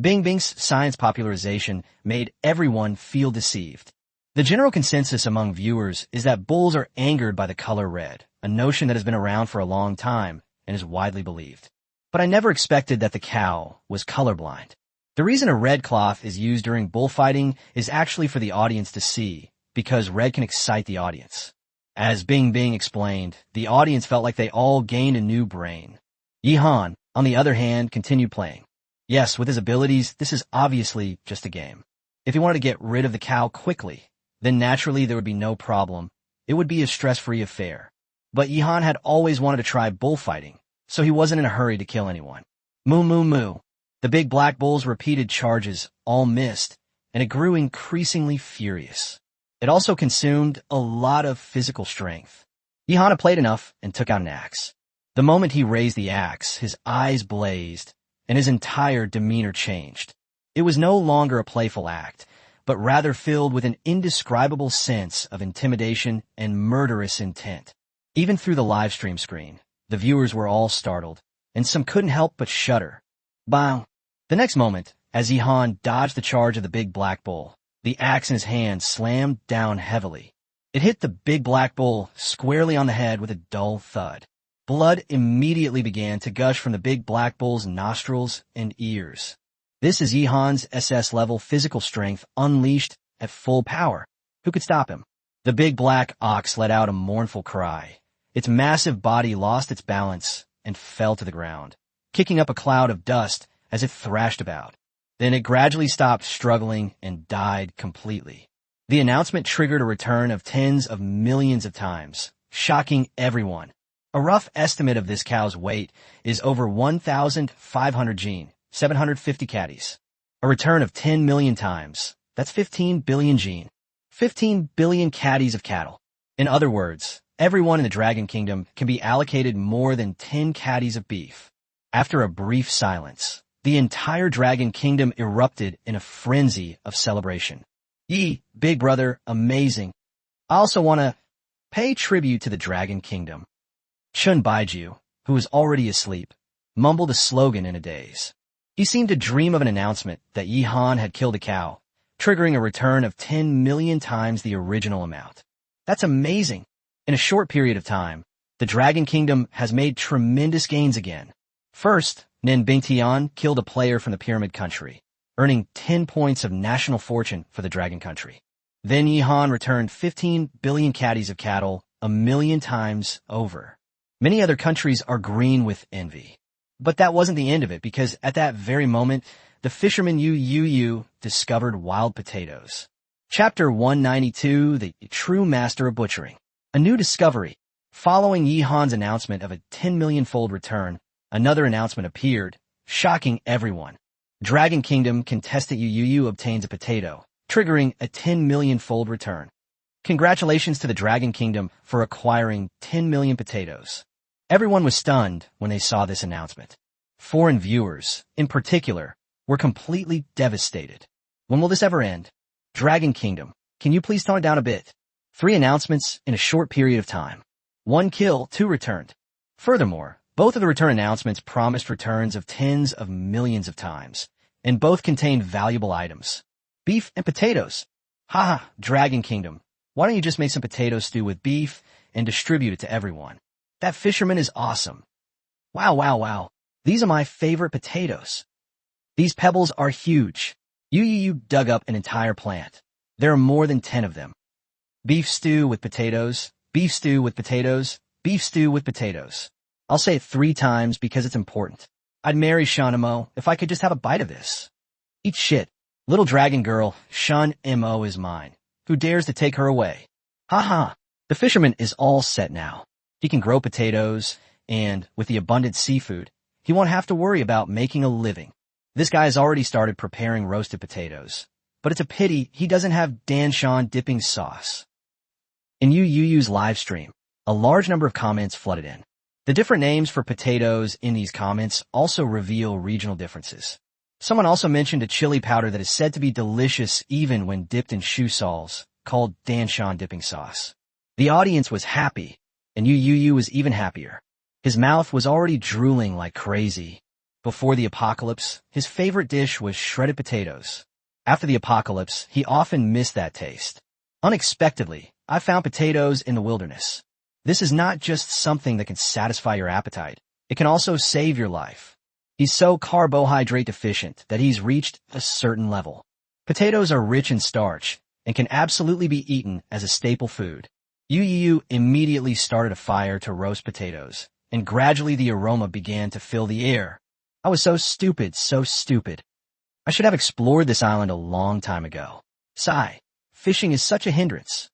Bing Bing's science popularization made everyone feel deceived. The general consensus among viewers is that bulls are angered by the color red, a notion that has been around for a long time and is widely believed. But I never expected that the cow was colorblind. The reason a red cloth is used during bullfighting is actually for the audience to see, because red can excite the audience. As Bing Bing explained, the audience felt like they all gained a new brain. Yihan, on the other hand, continued playing. Yes, with his abilities, this is obviously just a game. If he wanted to get rid of the cow quickly, then naturally there would be no problem. It would be a stress-free affair. But Yihan had always wanted to try bullfighting, so he wasn't in a hurry to kill anyone. Moo moo moo. The big black bull's repeated charges all missed, and it grew increasingly furious. It also consumed a lot of physical strength. Yihan had played enough and took out an axe. The moment he raised the axe, his eyes blazed, and his entire demeanor changed. It was no longer a playful act, but rather filled with an indescribable sense of intimidation and murderous intent. Even through the livestream screen, the viewers were all startled, and some couldn't help but shudder. Bang! The next moment, as Yihan dodged the charge of the big black bull, the axe in his hand slammed down heavily. It hit the big black bull squarely on the head with a dull thud. Blood immediately began to gush from the big black bull's nostrils and ears. This is Yihan's SS-level physical strength unleashed at full power. Who could stop him? The big black ox let out a mournful cry. Its massive body lost its balance and fell to the ground, kicking up a cloud of dust as it thrashed about. Then it gradually stopped struggling and died completely. The announcement triggered a return of tens of millions of times, shocking everyone. A rough estimate of this cow's weight is over 1,500 gene, 750 catties. A return of 10 million times. That's 15 billion gene. 15 billion catties of cattle. In other words, everyone in the Dragon Kingdom can be allocated more than 10 catties of beef. After a brief silence, the entire Dragon Kingdom erupted in a frenzy of celebration. Big brother, amazing. I also want to pay tribute to the Dragon Kingdom. Chun Baiju, who was already asleep, mumbled a slogan in a daze. He seemed to dream of an announcement that Yihan had killed a cow, triggering a return of 10 million times the original amount. That's amazing. In a short period of time, the Dragon Kingdom has made tremendous gains again. First, Nen Bingtian killed a player from the Pyramid Country, earning 10 points of national fortune for the Dragon Country. Then Yihan returned 15 billion catties of cattle a million times over. Many other countries are green with envy. But that wasn't the end of it, because at that very moment, the fisherman Yu discovered wild potatoes. Chapter 192, The True Master of Butchering. A new discovery. Following Yihan's announcement of a 10 million-fold return, another announcement appeared, shocking everyone. Dragon Kingdom contestant Yu obtains a potato, triggering a 10 million-fold return. Congratulations to the Dragon Kingdom for acquiring 10 million potatoes. Everyone was stunned when they saw this announcement. Foreign viewers, in particular, were completely devastated. When will this ever end? Dragon Kingdom, can you please tone it down a bit? 3 announcements in a short period of time. 1 kill, 2 returned. Furthermore, both of the return announcements promised returns of tens of millions of times, and both contained valuable items. Beef and potatoes. Haha, Dragon Kingdom. Why don't you just make some potato stew with beef and distribute it to everyone? That fisherman is awesome. Wow. These are my favorite potatoes. These pebbles are huge. You dug up an entire plant. There are more than 10 of them. Beef stew with potatoes, beef stew with potatoes, beef stew with potatoes. I'll say it 3 times because it's important. I'd marry Shanamo if I could just have a bite of this. Eat shit. Little dragon girl, Shan Mo is mine. Who dares to take her away? Haha. The fisherman is all set now. He can grow potatoes, and with the abundant seafood, he won't have to worry about making a living. This guy has already started preparing roasted potatoes, but it's a pity he doesn't have Danshan dipping sauce. In Yu's live stream, a large number of comments flooded in. The different names for potatoes in these comments also reveal regional differences. Someone also mentioned a chili powder that is said to be delicious even when dipped in shoe soles, called Danshan dipping sauce. The audience was happy, and Yu was even happier. His mouth was already drooling like crazy. Before the apocalypse, his favorite dish was shredded potatoes. After the apocalypse, he often missed that taste. Unexpectedly, I found potatoes in the wilderness. This is not just something that can satisfy your appetite. It can also save your life. He's so carbohydrate deficient that he's reached a certain level. Potatoes are rich in starch and can absolutely be eaten as a staple food. Yu immediately started a fire to roast potatoes, and gradually the aroma began to fill the air. I was so stupid. I should have explored this island a long time ago. Sigh. Fishing is such a hindrance.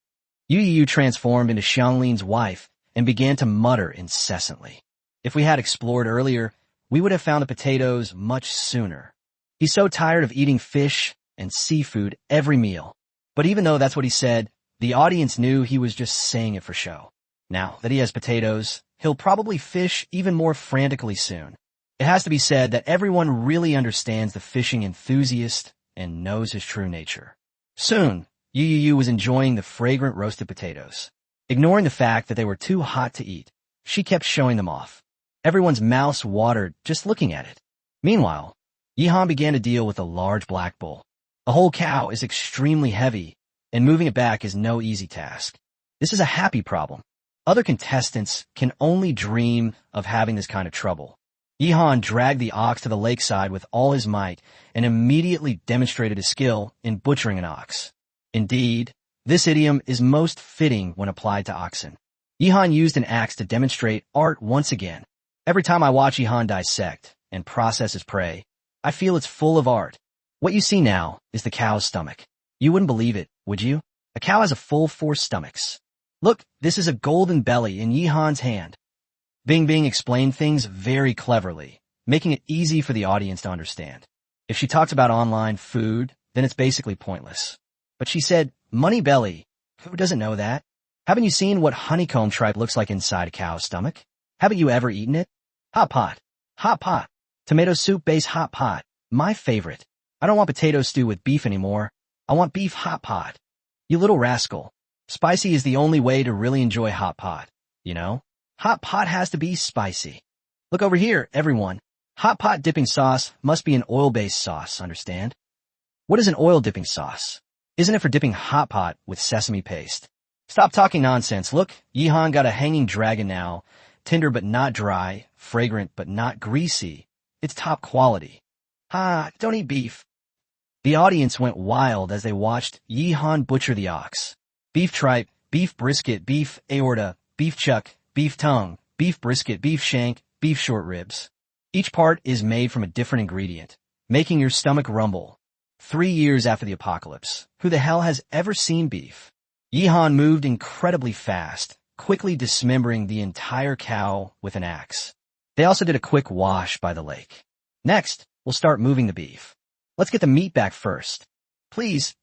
Yu transformed into Xianglin's wife and began to mutter incessantly. If we had explored earlier, we would have found the potatoes much sooner. He's so tired of eating fish and seafood every meal. But even though that's what he said, The audience knew he was just saying it for show. Now that he has potatoes, he'll probably fish even more frantically soon. It has to be said that everyone really understands the fishing enthusiast and knows his true nature. Soon, Yu was enjoying the fragrant roasted potatoes. Ignoring the fact that they were too hot to eat, she kept showing them off. Everyone's mouths watered just looking at it. Meanwhile, Yihan began to deal with a large black bull. A whole cow is extremely heavy, and moving it back is no easy task. This is a happy problem. Other contestants can only dream of having this kind of trouble. Yihan dragged the ox to the lakeside with all his might and immediately demonstrated his skill in butchering an ox. Indeed, this idiom is most fitting when applied to oxen. Yihan used an axe to demonstrate art once again. Every time I watch Yihan dissect and process his prey, I feel it's full of art. What you see now is the cow's stomach. You wouldn't believe it, would you? A cow has a full 4 stomachs. Look, this is a golden belly in Yihan's hand. Bing explained things very cleverly, making it easy for the audience to understand. If she talks about online food, then it's basically pointless. But she said, money belly. Who doesn't know that? Haven't you seen what honeycomb tripe looks like inside a cow's stomach? Haven't you ever eaten it? Hot pot. Hot pot. Tomato soup based hot pot. My favorite. I don't want potato stew with beef anymore. I want beef hot pot. You little rascal. Spicy is the only way to really enjoy hot pot, you know? Hot pot has to be spicy. Look over here, everyone. Hot pot dipping sauce must be an oil-based sauce, understand? What is an oil dipping sauce? Isn't it for dipping hot pot with sesame paste? Stop talking nonsense. Look, Yihan got a hanging dragon now. Tender but not dry, fragrant but not greasy. It's top quality. Don't eat beef. The audience went wild as they watched Yihan butcher the ox. Beef tripe, beef brisket, beef aorta, beef chuck, beef tongue, beef brisket, beef shank, beef short ribs. Each part is made from a different ingredient, making your stomach rumble. 3 years after the apocalypse, who the hell has ever seen beef? Yihan moved incredibly fast, quickly dismembering the entire cow with an axe. They also did a quick wash by the lake. Next, we'll start moving the beef. Let's get the meat back first. Please,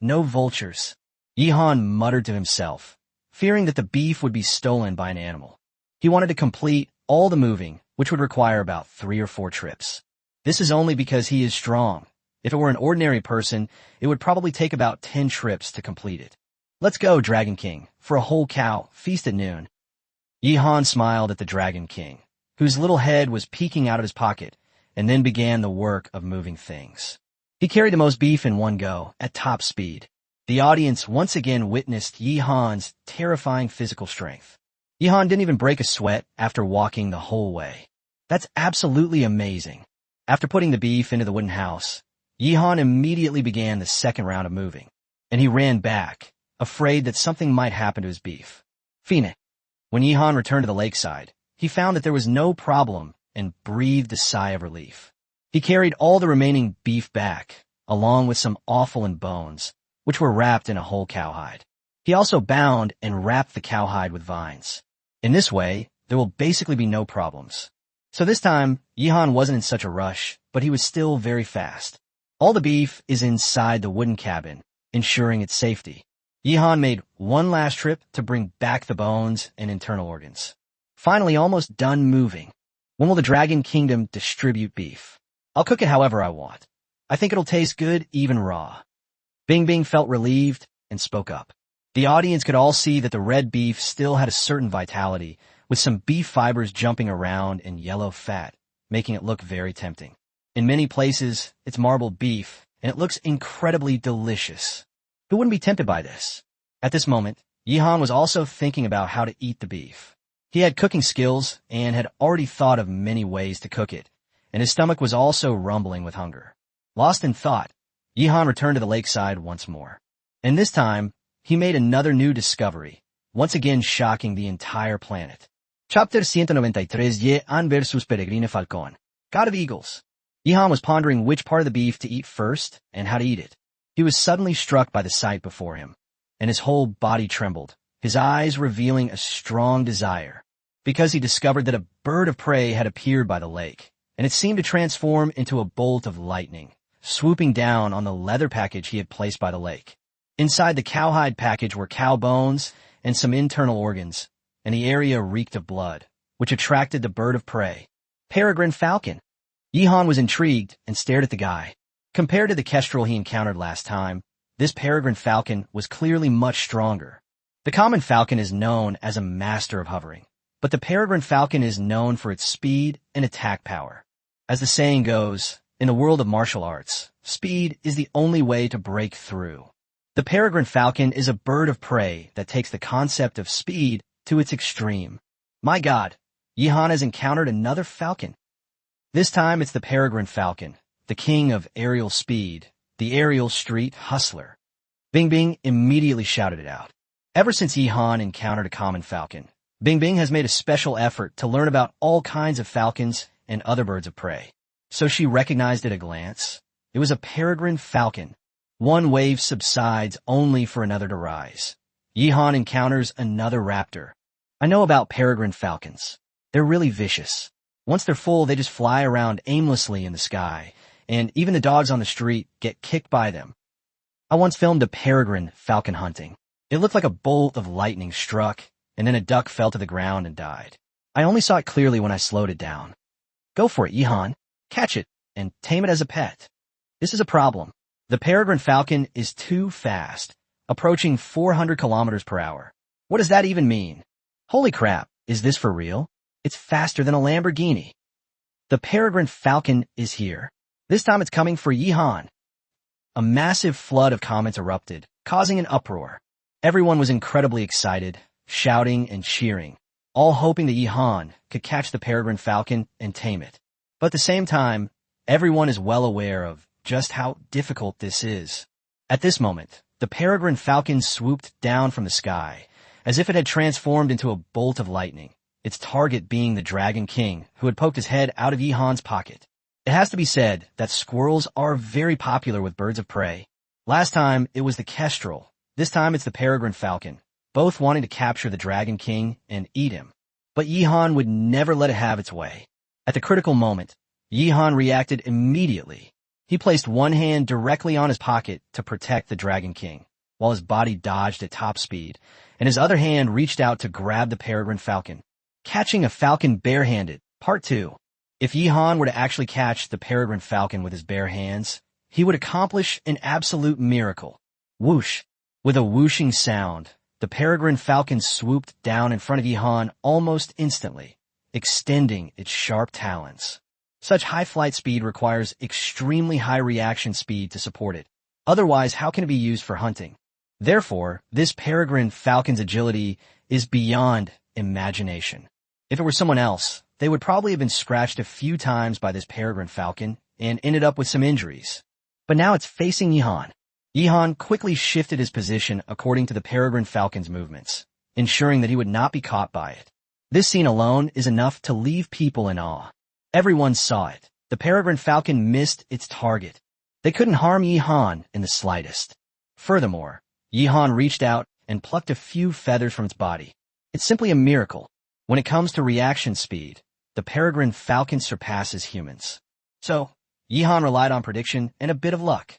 no vultures. Yihan muttered to himself, fearing that the beef would be stolen by an animal. He wanted to complete all the moving, which would require about 3 or 4 trips. This is only because he is strong. If it were an ordinary person, it would probably take about 10 trips to complete it. Let's go, Dragon King, for a whole cow, feast at noon. Yihan smiled at the Dragon King, whose little head was peeking out of his pocket, and then began the work of moving things. He carried the most beef in one go, at top speed. The audience once again witnessed Yihan's terrifying physical strength. Yihan didn't even break a sweat after walking the whole way. That's absolutely amazing. After putting the beef into the wooden house, Yihan immediately began the second round of moving, and he ran back, afraid that something might happen to his beef. Fine. When Yihan returned to the lakeside, he found that there was no problem and breathed a sigh of relief. He carried all the remaining beef back, along with some offal and bones, which were wrapped in a whole cowhide. He also bound and wrapped the cowhide with vines. In this way, there will basically be no problems. So this time, Yihan wasn't in such a rush, but he was still very fast. All the beef is inside the wooden cabin, ensuring its safety. Yihan made one last trip to bring back the bones and internal organs. Finally, almost done moving. When will the Dragon Kingdom distribute beef? I'll cook it however I want. I think it'll taste good even raw. Bing felt relieved and spoke up. The audience could all see that the red beef still had a certain vitality, with some beef fibers jumping around and yellow fat, making it look very tempting. In many places, it's marbled beef, and it looks incredibly delicious. Who wouldn't be tempted by this? At this moment, Yihan was also thinking about how to eat the beef. He had cooking skills and had already thought of many ways to cook it, and his stomach was also rumbling with hunger. Lost in thought, Yihan returned to the lakeside once more. And this time, he made another new discovery, once again shocking the entire planet. Chapter 193 Yihan versus Peregrine Falcon. God of Eagles. Yihan was pondering which part of the beef to eat first and how to eat it. He was suddenly struck by the sight before him, and his whole body trembled, his eyes revealing a strong desire, because he discovered that a bird of prey had appeared by the lake, and it seemed to transform into a bolt of lightning, swooping down on the leather package he had placed by the lake. Inside the cowhide package were cow bones and some internal organs, and the area reeked of blood, which attracted the bird of prey. Peregrine falcon. Yihan was intrigued and stared at the guy. Compared to the kestrel he encountered last time, this peregrine falcon was clearly much stronger. The common falcon is known as a master of hovering, but the peregrine falcon is known for its speed and attack power. As the saying goes, in the world of martial arts, speed is the only way to break through. The peregrine falcon is a bird of prey that takes the concept of speed to its extreme. My God, Yihan has encountered another falcon. This time it's the peregrine falcon, the king of aerial speed, the aerial street hustler. Bing Bing immediately shouted it out. Ever since Yihan encountered a common falcon, Bing Bing has made a special effort to learn about all kinds of falcons and other birds of prey. So she recognized at a glance. It was a peregrine falcon. One wave subsides only for another to rise. Yihan encounters another raptor. I know about peregrine falcons. They're really vicious. Once they're full, they just fly around aimlessly in the sky, and even the dogs on the street get kicked by them. I once filmed a peregrine falcon hunting. It looked like a bolt of lightning struck, and then a duck fell to the ground and died. I only saw it clearly when I slowed it down. Go for it, Yihan. Catch it, and tame it as a pet. This is a problem. The peregrine falcon is too fast, approaching 400 kilometers per hour. What does that even mean? Holy crap, is this for real? It's faster than a Lamborghini. The peregrine falcon is here. This time it's coming for Yihan. A massive flood of comments erupted, causing an uproar. Everyone was incredibly excited, shouting and cheering, all hoping that Yihan could catch the peregrine falcon and tame it. But at the same time, everyone is well aware of just how difficult this is. At this moment, the peregrine falcon swooped down from the sky, as if it had transformed into a bolt of lightning, its target being the Dragon King, who had poked his head out of Yihan's pocket. It has to be said that squirrels are very popular with birds of prey. Last time, it was the kestrel. This time it's the peregrine falcon, both wanting to capture the Dragon King and eat him. But Yihan would never let it have its way. At the critical moment, Yihan reacted immediately. He placed one hand directly on his pocket to protect the Dragon King, while his body dodged at top speed, and his other hand reached out to grab the peregrine falcon. Catching a falcon barehanded, Part 2. If Yihan were to actually catch the peregrine falcon with his bare hands, he would accomplish an absolute miracle. Whoosh! With a whooshing sound, the peregrine falcon swooped down in front of Yihan almost instantly, extending its sharp talons. Such high flight speed requires extremely high reaction speed to support it. Otherwise, how can it be used for hunting? Therefore, this peregrine falcon's agility is beyond imagination. If it were someone else, they would probably have been scratched a few times by this peregrine falcon and ended up with some injuries. But now it's facing Yihan. Yihan quickly shifted his position according to the peregrine falcon's movements, ensuring that he would not be caught by it. This scene alone is enough to leave people in awe. Everyone saw it. The peregrine falcon missed its target. They couldn't harm Yihan in the slightest. Furthermore, Yihan reached out and plucked a few feathers from its body. It's simply a miracle. When it comes to reaction speed, the peregrine falcon surpasses humans. So, Yihan relied on prediction and a bit of luck.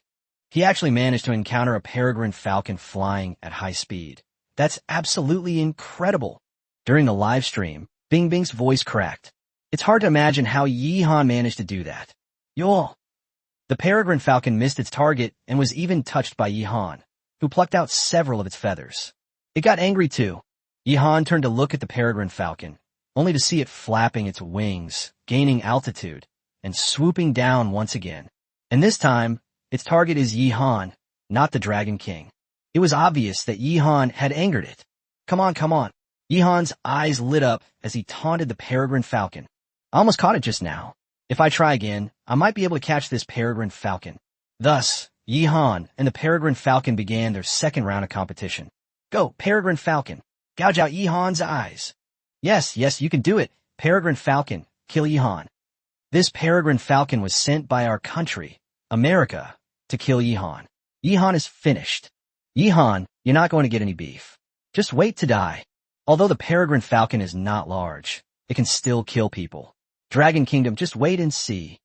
He actually managed to encounter a peregrine falcon flying at high speed. That's absolutely incredible. During the live stream, Bing Bing's voice cracked. It's hard to imagine how Yihan managed to do that. Yo! The peregrine falcon missed its target and was even touched by Yihan, who plucked out several of its feathers. It got angry too. Yihan turned to look at the peregrine falcon, only to see it flapping its wings, gaining altitude, and swooping down once again. And this time, its target is Yihan, not the Dragon King. It was obvious that Yihan had angered it. Come on, come on. Yihan's eyes lit up as he taunted the peregrine falcon. I almost caught it just now. If I try again, I might be able to catch this peregrine falcon. Thus, Yihan and the peregrine falcon began their second round of competition. Go, peregrine falcon. Gouge out Yihan's eyes. Yes, you can do it. Peregrine falcon, kill Yihan. This peregrine falcon was sent by our country, America, to kill Yihan. Yihan is finished. Yihan, you're not going to get any beef. Just wait to die. Although the peregrine falcon is not large, it can still kill people. Dragon Kingdom, just wait and see.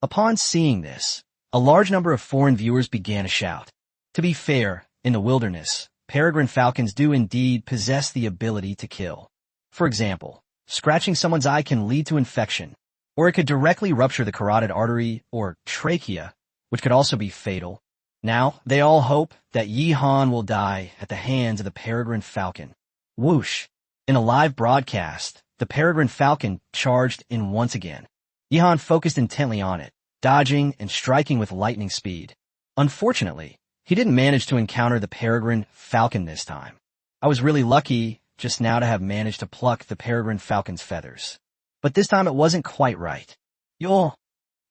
Upon seeing this, a large number of foreign viewers began to shout. To be fair, in the wilderness, peregrine falcons do indeed possess the ability to kill. For example, scratching someone's eye can lead to infection, or it could directly rupture the carotid artery or trachea, which could also be fatal. Now, they all hope that Yi-Han will die at the hands of the peregrine falcon. Whoosh! In a live broadcast, the peregrine falcon charged in once again. Yi-Han focused intently on it, dodging and striking with lightning speed. Unfortunately, he didn't manage to encounter the peregrine falcon this time. I was really lucky just now to have managed to pluck the peregrine falcon's feathers. But this time it wasn't quite right. Yo!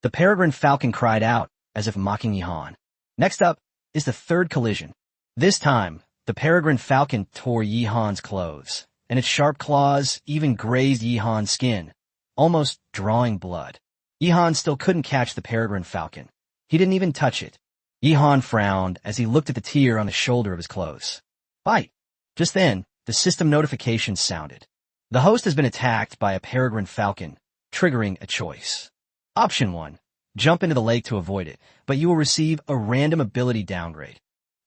The peregrine falcon cried out, as if mocking Yi-Han. Next up is the third collision. This time, the peregrine falcon tore Yi-Han's clothes, and its sharp claws even grazed Yi-Han's skin, almost drawing blood. Yi-Han still couldn't catch the peregrine falcon. He didn't even touch it. Yi-Han frowned as he looked at the tear on the shoulder of his clothes. Bite! Just then, the system notification sounded. The host has been attacked by a peregrine falcon, triggering a choice. Option 1. Jump into the lake to avoid it, but you will receive a random ability downgrade.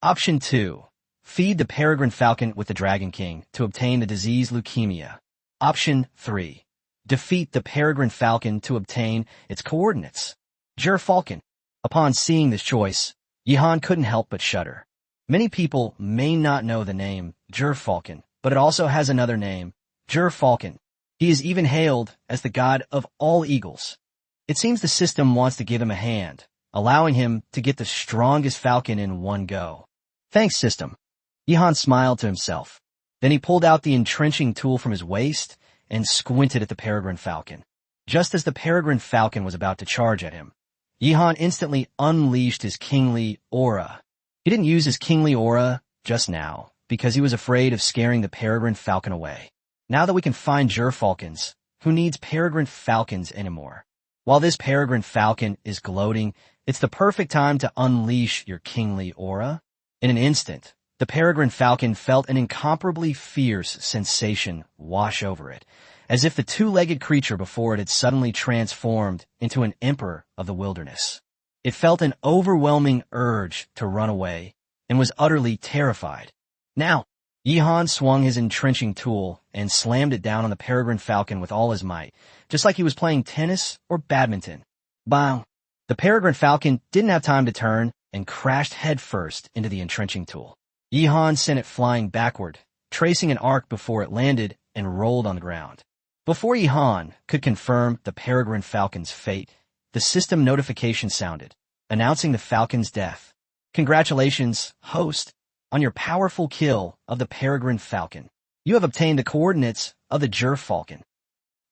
Option 2. Feed the peregrine falcon with the Dragon King to obtain the disease leukemia. Option 3. Defeat the peregrine falcon to obtain its coordinates. Falcon. Upon seeing this choice, Yi-Han couldn't help but shudder. Many people may not know the name Falcon, but it also has another name, Falcon. He is even hailed as the god of all eagles. It seems the system wants to give him a hand, allowing him to get the strongest falcon in one go. Thanks, system. Yi-Han smiled to himself. Then he pulled out the entrenching tool from his waist and squinted at the peregrine falcon. Just as the peregrine falcon was about to charge at him, Yi-Han instantly unleashed his kingly aura. He didn't use his kingly aura just now because he was afraid of scaring the peregrine falcon away. Now that we can find falcons, who needs peregrine falcons anymore? While this peregrine falcon is gloating, it's the perfect time to unleash your kingly aura. In an instant, the peregrine falcon felt an incomparably fierce sensation wash over it, as if the two-legged creature before it had suddenly transformed into an emperor of the wilderness. It felt an overwhelming urge to run away and was utterly terrified. Now, Yi-Han swung his entrenching tool and slammed it down on the peregrine falcon with all his might, just like he was playing tennis or badminton. Bang! The peregrine falcon didn't have time to turn and crashed headfirst into the entrenching tool. Yi-Han sent it flying backward, tracing an arc before it landed and rolled on the ground. Before Yi-Han could confirm the peregrine falcon's fate, the system notification sounded, announcing the falcon's death. Congratulations, host, on your powerful kill of the peregrine falcon. You have obtained the coordinates of the falcon.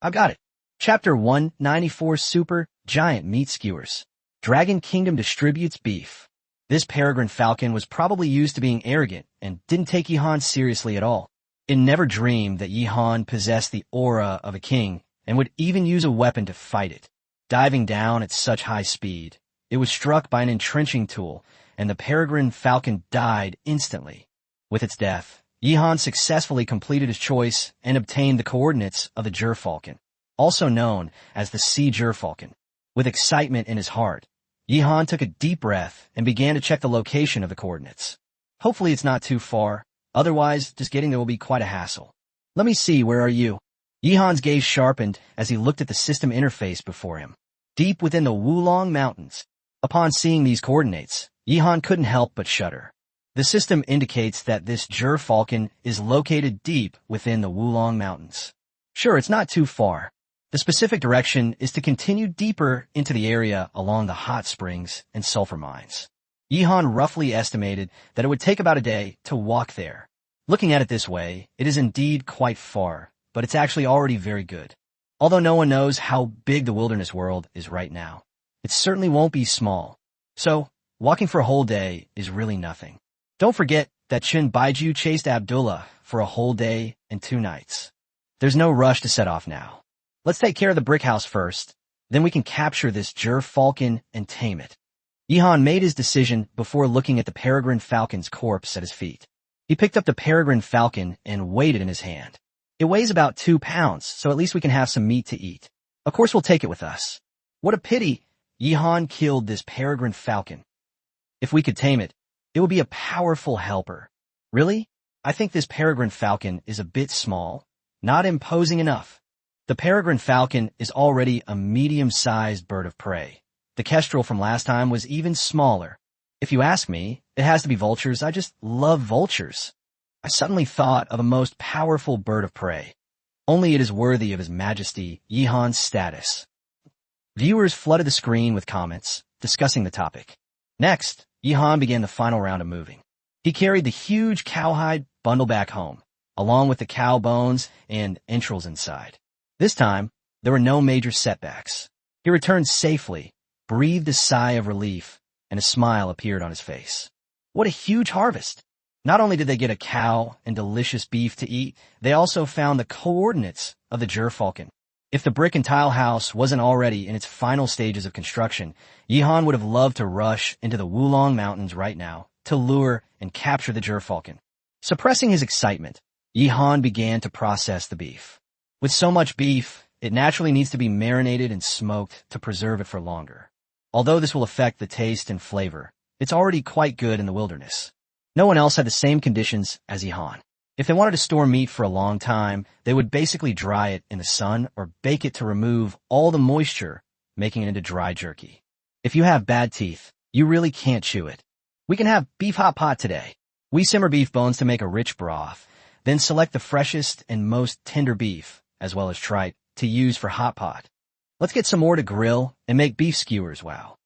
I've got it. Chapter 194 Super Giant Meat Skewers. Dragon Kingdom distributes beef. This peregrine falcon was probably used to being arrogant and didn't take Yi-Han seriously at all. It never dreamed that Yi-Han possessed the aura of a king and would even use a weapon to fight it. Diving down at such high speed, it was struck by an entrenching tool, and the peregrine falcon died instantly. With its death, Yi-Han successfully completed his choice and obtained the coordinates of the falcon, also known as the sea falcon. With excitement in his heart, Yi-Han took a deep breath and began to check the location of the coordinates. Hopefully it's not too far, otherwise just getting there will be quite a hassle. Let me see, where are you? Yi-Han's gaze sharpened as he looked at the system interface before him. Deep within the Wulong Mountains. Upon seeing these coordinates, Yi-Han couldn't help but shudder. The system indicates that this falcon is located deep within the Wulong Mountains. Sure, it's not too far. The specific direction is to continue deeper into the area along the hot springs and sulfur mines. Yi-Han roughly estimated that it would take about a day to walk there. Looking at it this way, it is indeed quite far, but it's actually already very good. Although no one knows how big the wilderness world is right now, it certainly won't be small. So, walking for a whole day is really nothing. Don't forget that Chin Baiju chased Abdullah for a whole day and 2 nights. There's no rush to set off now. Let's take care of the brick house first, then we can capture this falcon and tame it. Yi-Han made his decision before looking at the peregrine falcon's corpse at his feet. He picked up the peregrine falcon and weighed it in his hand. It weighs about 2 pounds, so at least we can have some meat to eat. Of course we'll take it with us. What a pity Yi-Han killed this peregrine falcon. If we could tame it, It would be a powerful helper. Really? I think this peregrine falcon is a bit small, not imposing enough. The peregrine falcon is already a medium-sized bird of prey. The kestrel from last time was even smaller. If you ask me, it has to be vultures. I just love vultures. I suddenly thought of a most powerful bird of prey. Only it is worthy of His Majesty Yihan's status. Viewers flooded the screen with comments, discussing the topic. Next, Yihan began the final round of moving. He carried the huge cowhide bundle back home, along with the cow bones and entrails inside. This time, there were no major setbacks. He returned safely, breathed a sigh of relief, and a smile appeared on his face. What a huge harvest! Not only did they get a cow and delicious beef to eat, they also found the coordinates of the gerfalcon. If the brick and tile house wasn't already in its final stages of construction, Yihan would have loved to rush into the Wulong Mountains right now to lure and capture the gerfalcon. Suppressing his excitement, Yihan began to process the beef. With so much beef, it naturally needs to be marinated and smoked to preserve it for longer. Although this will affect the taste and flavor, it's already quite good in the wilderness. No one else had the same conditions as Yihan. If they wanted to store meat for a long time, they would basically dry it in the sun or bake it to remove all the moisture, making it into dry jerky. If you have bad teeth, you really can't chew it. We can have beef hot pot today. We simmer beef bones to make a rich broth, then select the freshest and most tender beef, as well as tripe, to use for hot pot. Let's get some more to grill and make beef skewers, wow.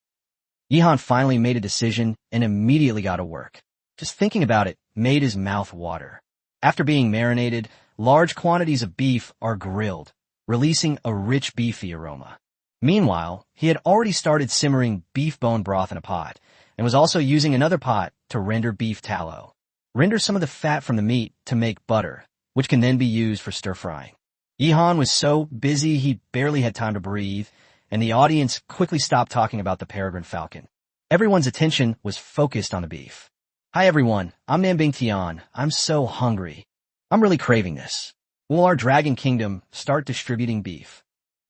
Yihan finally made a decision and immediately got to work. Just thinking about it made his mouth water. After being marinated, large quantities of beef are grilled, releasing a rich beefy aroma. Meanwhile, he had already started simmering beef bone broth in a pot, and was also using another pot to render beef tallow. Render some of the fat from the meat to make butter, which can then be used for stir-frying. Yihan was so busy he barely had time to breathe, and the audience quickly stopped talking about the peregrine falcon. Everyone's attention was focused on the beef. Hi everyone, I'm Nambing Tian. I'm so hungry. I'm really craving this. Will our Dragon Kingdom start distributing beef?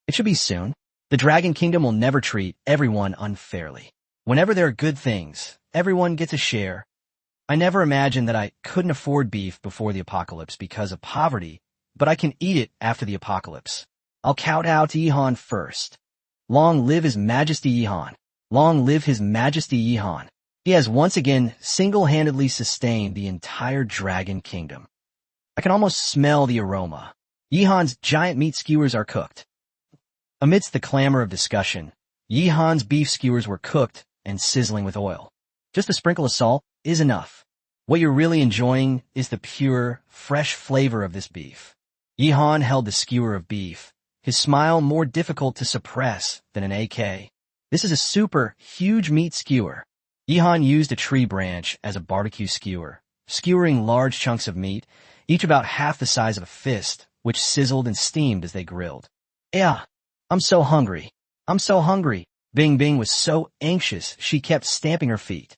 It should be soon. The Dragon Kingdom will never treat everyone unfairly. Whenever there are good things, everyone gets a share. I never imagined that I couldn't afford beef before the apocalypse because of poverty, but I can eat it after the apocalypse. I'll kowtow to Yihan first. Long live His Majesty Yihan. Long live His Majesty Yihan. He has once again single-handedly sustained the entire Dragon Kingdom. I can almost smell the aroma. Yihan's giant meat skewers are cooked. Amidst the clamor of discussion, Yihan's beef skewers were cooked and sizzling with oil. Just a sprinkle of salt is enough. What you're really enjoying is the pure, fresh flavor of this beef. Yihan held the skewer of beef, his smile more difficult to suppress than an AK. This is a super huge meat skewer. Yihan used a tree branch as a barbecue skewer, skewering large chunks of meat, each about half the size of a fist, which sizzled and steamed as they grilled. Yeah, I'm so hungry. I'm so hungry. Bing Bing was so anxious she kept stamping her feet.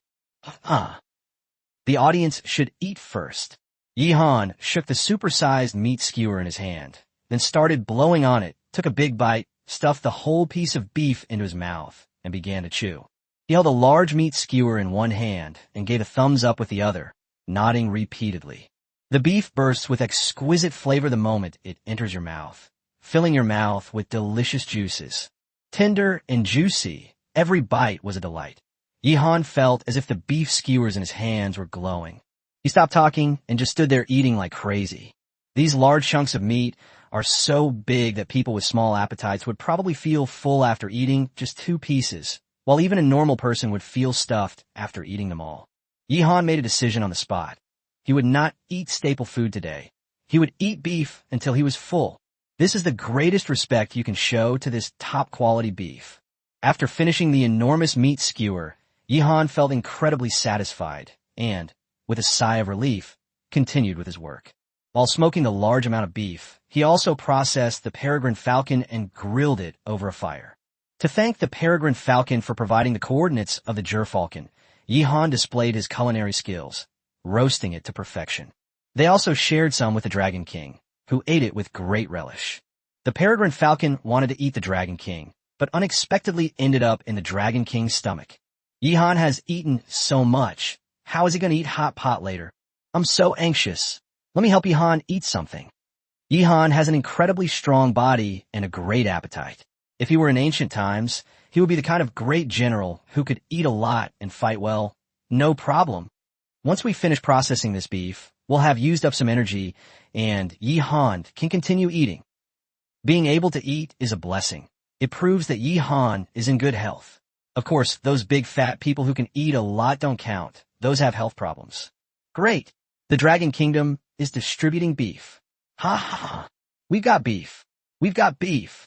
The audience should eat first. Yihan shook the supersized meat skewer in his hand, then started blowing on it, took a big bite, stuffed the whole piece of beef into his mouth, and began to chew. He held a large meat skewer in one hand and gave a thumbs up with the other, nodding repeatedly. The beef bursts with exquisite flavor the moment it enters your mouth, filling your mouth with delicious juices. Tender and juicy, every bite was a delight. Yihan felt as if the beef skewers in his hands were glowing. He stopped talking and just stood there eating like crazy. These large chunks of meat are so big that people with small appetites would probably feel full after eating just 2 pieces, while even a normal person would feel stuffed after eating them all. Yihan made a decision on the spot. He would not eat staple food today. He would eat beef until he was full. This is the greatest respect you can show to this top-quality beef. After finishing the enormous meat skewer, Yihan felt incredibly satisfied and, with a sigh of relief, continued with his work. While smoking the large amount of beef, he also processed the peregrine falcon and grilled it over a fire. To thank the peregrine falcon for providing the coordinates of the gerfalcon, Yihan displayed his culinary skills, roasting it to perfection. They also shared some with the Dragon King, who ate it with great relish. The peregrine falcon wanted to eat the Dragon King, but unexpectedly ended up in the Dragon King's stomach. Yihan has eaten so much. How is he going to eat hot pot later? I'm so anxious. Let me help Yihan eat something. Yihan has an incredibly strong body and a great appetite. If he were in ancient times, he would be the kind of great general who could eat a lot and fight well. No problem. Once we finish processing this beef, we'll have used up some energy and Yihan can continue eating. Being able to eat is a blessing. It proves that Yihan is in good health. Of course, those big fat people who can eat a lot don't count. Those have health problems. Great. The Dragon Kingdom is distributing beef. Ha ha ha. We've got beef. We've got beef.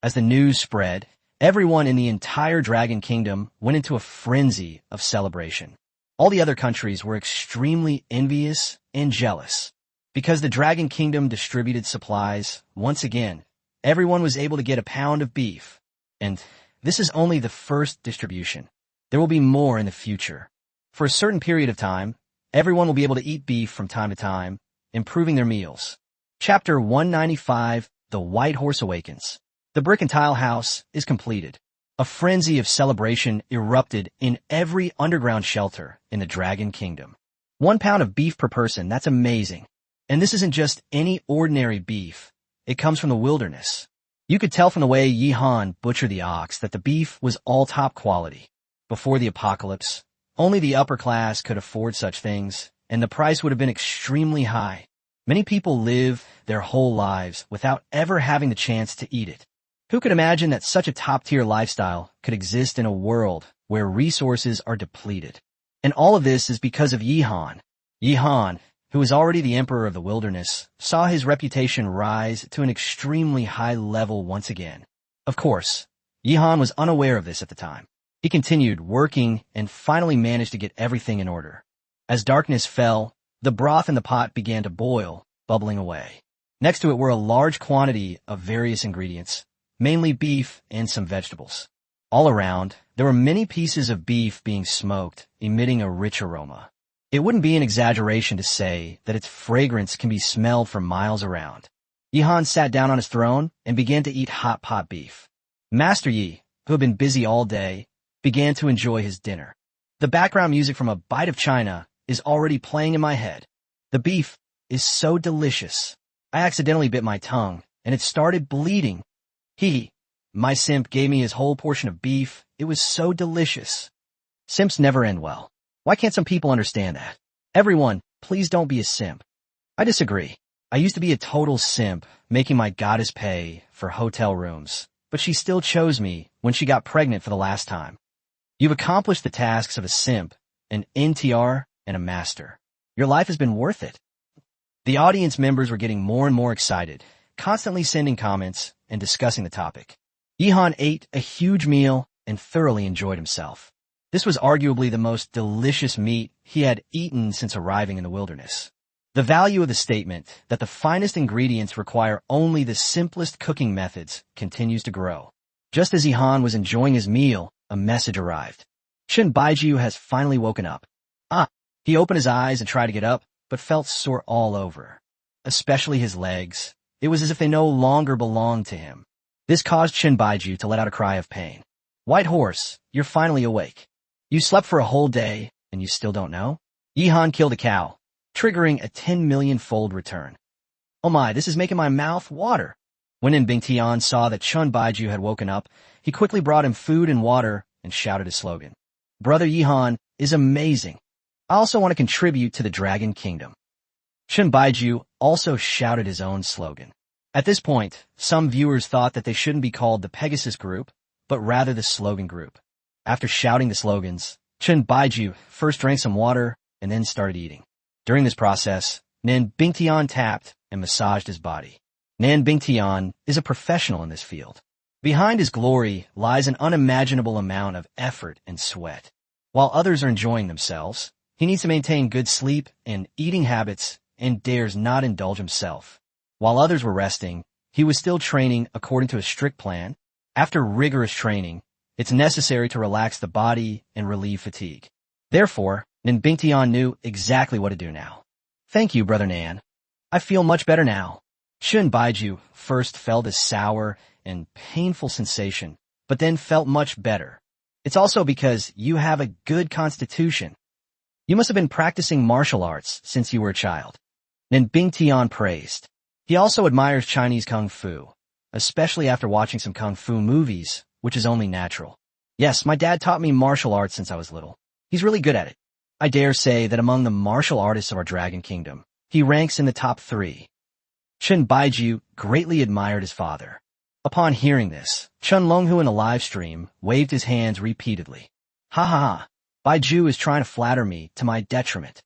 As the news spread, everyone in the entire Dragon Kingdom went into a frenzy of celebration. All the other countries were extremely envious and jealous. Because the Dragon Kingdom distributed supplies, once again, everyone was able to get a pound of beef. And this is only the first distribution. There will be more in the future. For a certain period of time, everyone will be able to eat beef from time to time, improving their meals. Chapter 195, The White Horse Awakens. The brick and tile house is completed. A frenzy of celebration erupted in every underground shelter in the Dragon Kingdom. 1 pound of beef per person, that's amazing. And this isn't just any ordinary beef. It comes from the wilderness. You could tell from the way Yihan butchered the ox that the beef was all top quality. Before the apocalypse, only the upper class could afford such things, and the price would have been extremely high. Many people live their whole lives without ever having the chance to eat it. Who could imagine that such a top-tier lifestyle could exist in a world where resources are depleted? And all of this is because of Yihan. Yihan, who was already the emperor of the wilderness, saw his reputation rise to an extremely high level once again. Of course, Yihan was unaware of this at the time. He continued working and finally managed to get everything in order. As darkness fell, the broth in the pot began to boil, bubbling away. Next to it were a large quantity of various ingredients, mainly beef and some vegetables. All around, there were many pieces of beef being smoked, emitting a rich aroma. It wouldn't be an exaggeration to say that its fragrance can be smelled for miles around. Yihan sat down on his throne and began to eat hot pot beef. Master Yi, who had been busy all day, began to enjoy his dinner. The background music from A Bite of China is already playing in my head. The beef is so delicious. I accidentally bit my tongue, and it started bleeding. My simp gave me his whole portion of beef. It was so delicious. Simps never end well. Why can't some people understand that? Everyone, please don't be a simp. I disagree. I used to be a total simp, making my goddess pay for hotel rooms, but she still chose me when she got pregnant for the last time. You've accomplished the tasks of a simp, an NTR, and a master. Your life has been worth it. The audience members were getting more and more excited, constantly sending comments and discussing the topic. Yihan ate a huge meal and thoroughly enjoyed himself. This was arguably the most delicious meat he had eaten since arriving in the wilderness. The value of the statement that the finest ingredients require only the simplest cooking methods continues to grow. Just as Yihan was enjoying his meal, a message arrived. Shin Baiju has finally woken up. He opened his eyes and tried to get up, but felt sore all over. Especially his legs. It was as if they no longer belonged to him. This caused Shin Baiju to let out a cry of pain. White Horse, you're finally awake. You slept for a whole day, and you still don't know? Yihan killed a cow, triggering a 10 million-fold return. Oh my, this is making my mouth water. When Bingtian saw that Chun Baiju had woken up, he quickly brought him food and water and shouted his slogan. Brother Yihan is amazing. I also want to contribute to the Dragon Kingdom. Chun Baiju also shouted his own slogan. At this point, some viewers thought that they shouldn't be called the Pegasus Group, but rather the Slogan Group. After shouting the slogans, Chun Baiju first drank some water and then started eating. During this process, Nan Bingtian tapped and massaged his body. Nan Bingtian is a professional in this field. Behind his glory lies an unimaginable amount of effort and sweat. While others are enjoying themselves, he needs to maintain good sleep and eating habits and dares not indulge himself. While others were resting, he was still training according to a strict plan. After rigorous training, it's necessary to relax the body and relieve fatigue. Therefore, Nan Bingtian knew exactly what to do now. Thank you, Brother Nan. I feel much better now. Shun Baiju first felt a sour and painful sensation, but then felt much better. It's also because you have a good constitution. You must have been practicing martial arts since you were a child. Nen Bingtian praised. He also admires Chinese kung fu, especially after watching some kung fu movies, which is only natural. Yes, my dad taught me martial arts since I was little. He's really good at it. I dare say that among the martial artists of our Dragon Kingdom, he ranks in the top 3. Chen Baiju greatly admired his father. Upon hearing this, Chun Longhu in a live stream waved his hands repeatedly. Ha ha ha, Baiju is trying to flatter me to my detriment.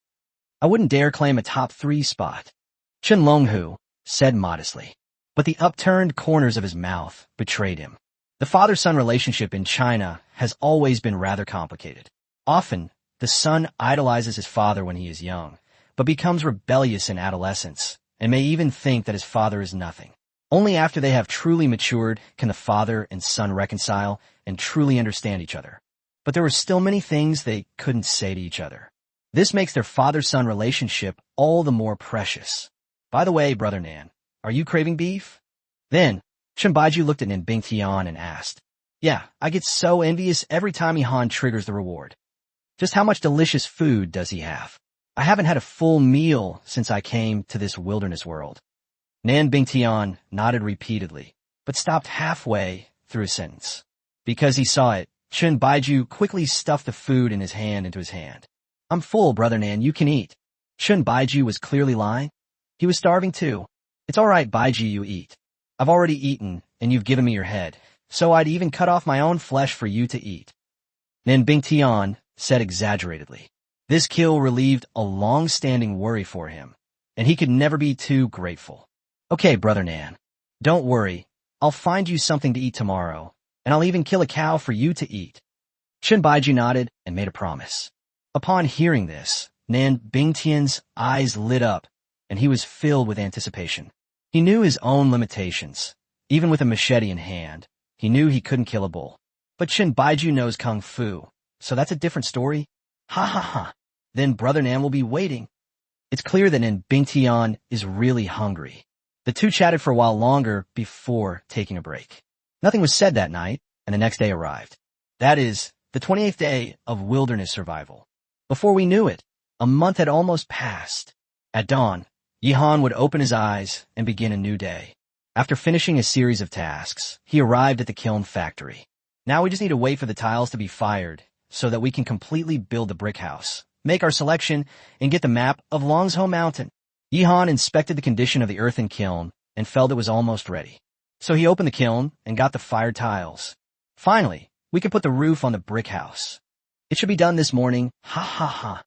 I wouldn't dare claim a top 3 spot. Chen Longhu said modestly, but the upturned corners of his mouth betrayed him. The father-son relationship in China has always been rather complicated. Often, the son idolizes his father when he is young, but becomes rebellious in adolescence, and may even think that his father is nothing. Only after they have truly matured can the father and son reconcile and truly understand each other. But there were still many things they couldn't say to each other. This makes their father-son relationship all the more precious. By the way, Brother Nan, are you craving beef? Then, Shenbaiju looked at Nin Bingtian and asked, Yeah, I get so envious every time Ihan triggers the reward. Just how much delicious food does he have? I haven't had a full meal since I came to this wilderness world. Nan Bingtian nodded repeatedly, but stopped halfway through a sentence. Because he saw it, Chen Baiju quickly stuffed the food in his hand into his hand. I'm full, Brother Nan, you can eat. Chen Baiju was clearly lying. He was starving too. It's all right, Baiju, you eat. I've already eaten, and you've given me your head, so I'd even cut off my own flesh for you to eat. Nan Bingtian said exaggeratedly. This kill relieved a long-standing worry for him, and he could never be too grateful. Okay, Brother Nan. Don't worry. I'll find you something to eat tomorrow, and I'll even kill a cow for you to eat. Chen Baiju nodded and made a promise. Upon hearing this, Nan Bingtian's eyes lit up, and he was filled with anticipation. He knew his own limitations. Even with a machete in hand, he knew he couldn't kill a bull. But Chen Baiju knows kung fu, so that's a different story. Ha ha ha. Then Brother Nan will be waiting. It's clear that Nan Bingtian is really hungry. The two chatted for a while longer before taking a break. Nothing was said that night, and the next day arrived. That is, the 28th day of wilderness survival. Before we knew it, a month had almost passed. At dawn, Yihan would open his eyes and begin a new day. After finishing a series of tasks, he arrived at the kiln factory. Now we just need to wait for the tiles to be fired so that we can completely build the brick house, make our selection, and get the map of Longsho Mountain. Yihan inspected the condition of the earthen kiln and felt it was almost ready. So he opened the kiln and got the fired tiles. Finally, we could put the roof on the brick house. It should be done this morning. Ha ha ha.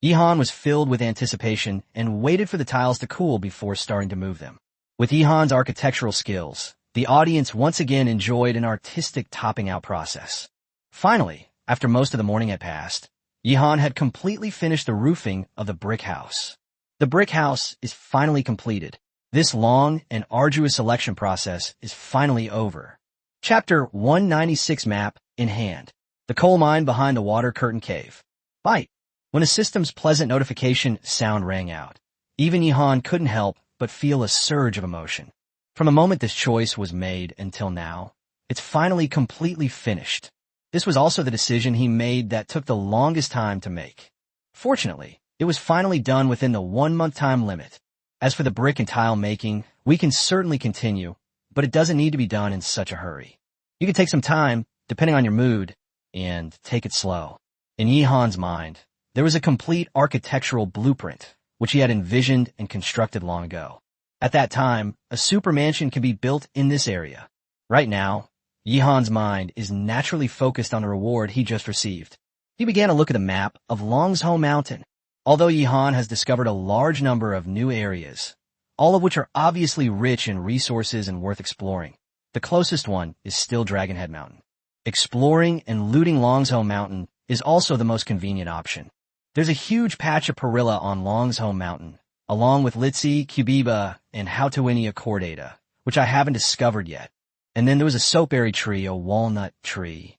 Yihan was filled with anticipation and waited for the tiles to cool before starting to move them. With Yihan's architectural skills, the audience once again enjoyed an artistic topping out process. Finally, after most of the morning had passed, Yihan had completely finished the roofing of the brick house. The brick house is finally completed. This long and arduous selection process is finally over. Chapter 196 map in hand. The coal mine behind the water curtain cave. Bite. When a system's pleasant notification sound rang out, even Yihan couldn't help but feel a surge of emotion. From the moment this choice was made until now, it's finally completely finished. This was also the decision he made that took the longest time to make. Fortunately, it was finally done within the 1-month time limit. As for the brick and tile making, we can certainly continue, but it doesn't need to be done in such a hurry. You can take some time, depending on your mood, and take it slow. In Yihan's mind, there was a complete architectural blueprint, which he had envisioned and constructed long ago. At that time, a super mansion can be built in this area. Right now, Yihan's mind is naturally focused on the reward he just received. He began to look at the map of Longsho Mountain. Although Yihan has discovered a large number of new areas, all of which are obviously rich in resources and worth exploring, the closest one is still Dragonhead Mountain. Exploring and looting Longsho Mountain is also the most convenient option. There's a huge patch of peril on Longsho Mountain, along with Litsi, Cubiba, and Hautuinia cordata, which I haven't discovered yet. And then there was a soapberry tree, a walnut tree.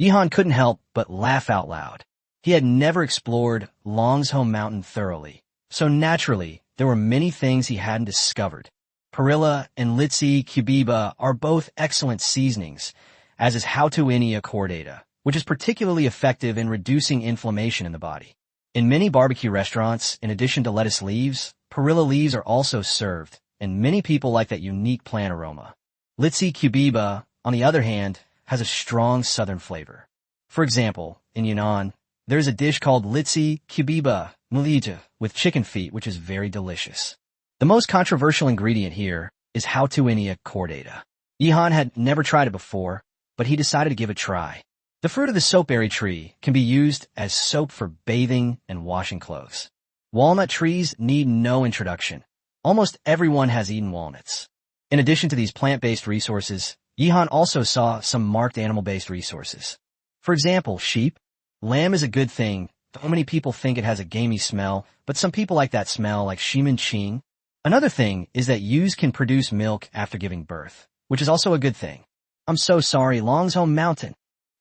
Yihan couldn't help but laugh out loud. He had never explored Longsho Mountain thoroughly, so naturally, there were many things he hadn't discovered. Perilla and Litsi Cubiba are both excellent seasonings, as is Hautuinia cordata, which is particularly effective in reducing inflammation in the body. In many barbecue restaurants, in addition to lettuce leaves, perilla leaves are also served, and many people like that unique plant aroma. Litsi cubiba, on the other hand, has a strong southern flavor. For example, in Yunnan, there's a dish called litsi cubiba mulija with chicken feet, which is very delicious. The most controversial ingredient here is Houtuinia cordata. Yihan had never tried it before, but he decided to give it a try. The fruit of the soapberry tree can be used as soap for bathing and washing clothes. Walnut trees need no introduction. Almost everyone has eaten walnuts. In addition to these plant-based resources, Yihan also saw some marked animal-based resources. For example, sheep. Lamb is a good thing, though many people think it has a gamey smell, but some people like that smell like shimin ching. Another thing is that ewes can produce milk after giving birth, which is also a good thing. I'm so sorry, Long's home mountain.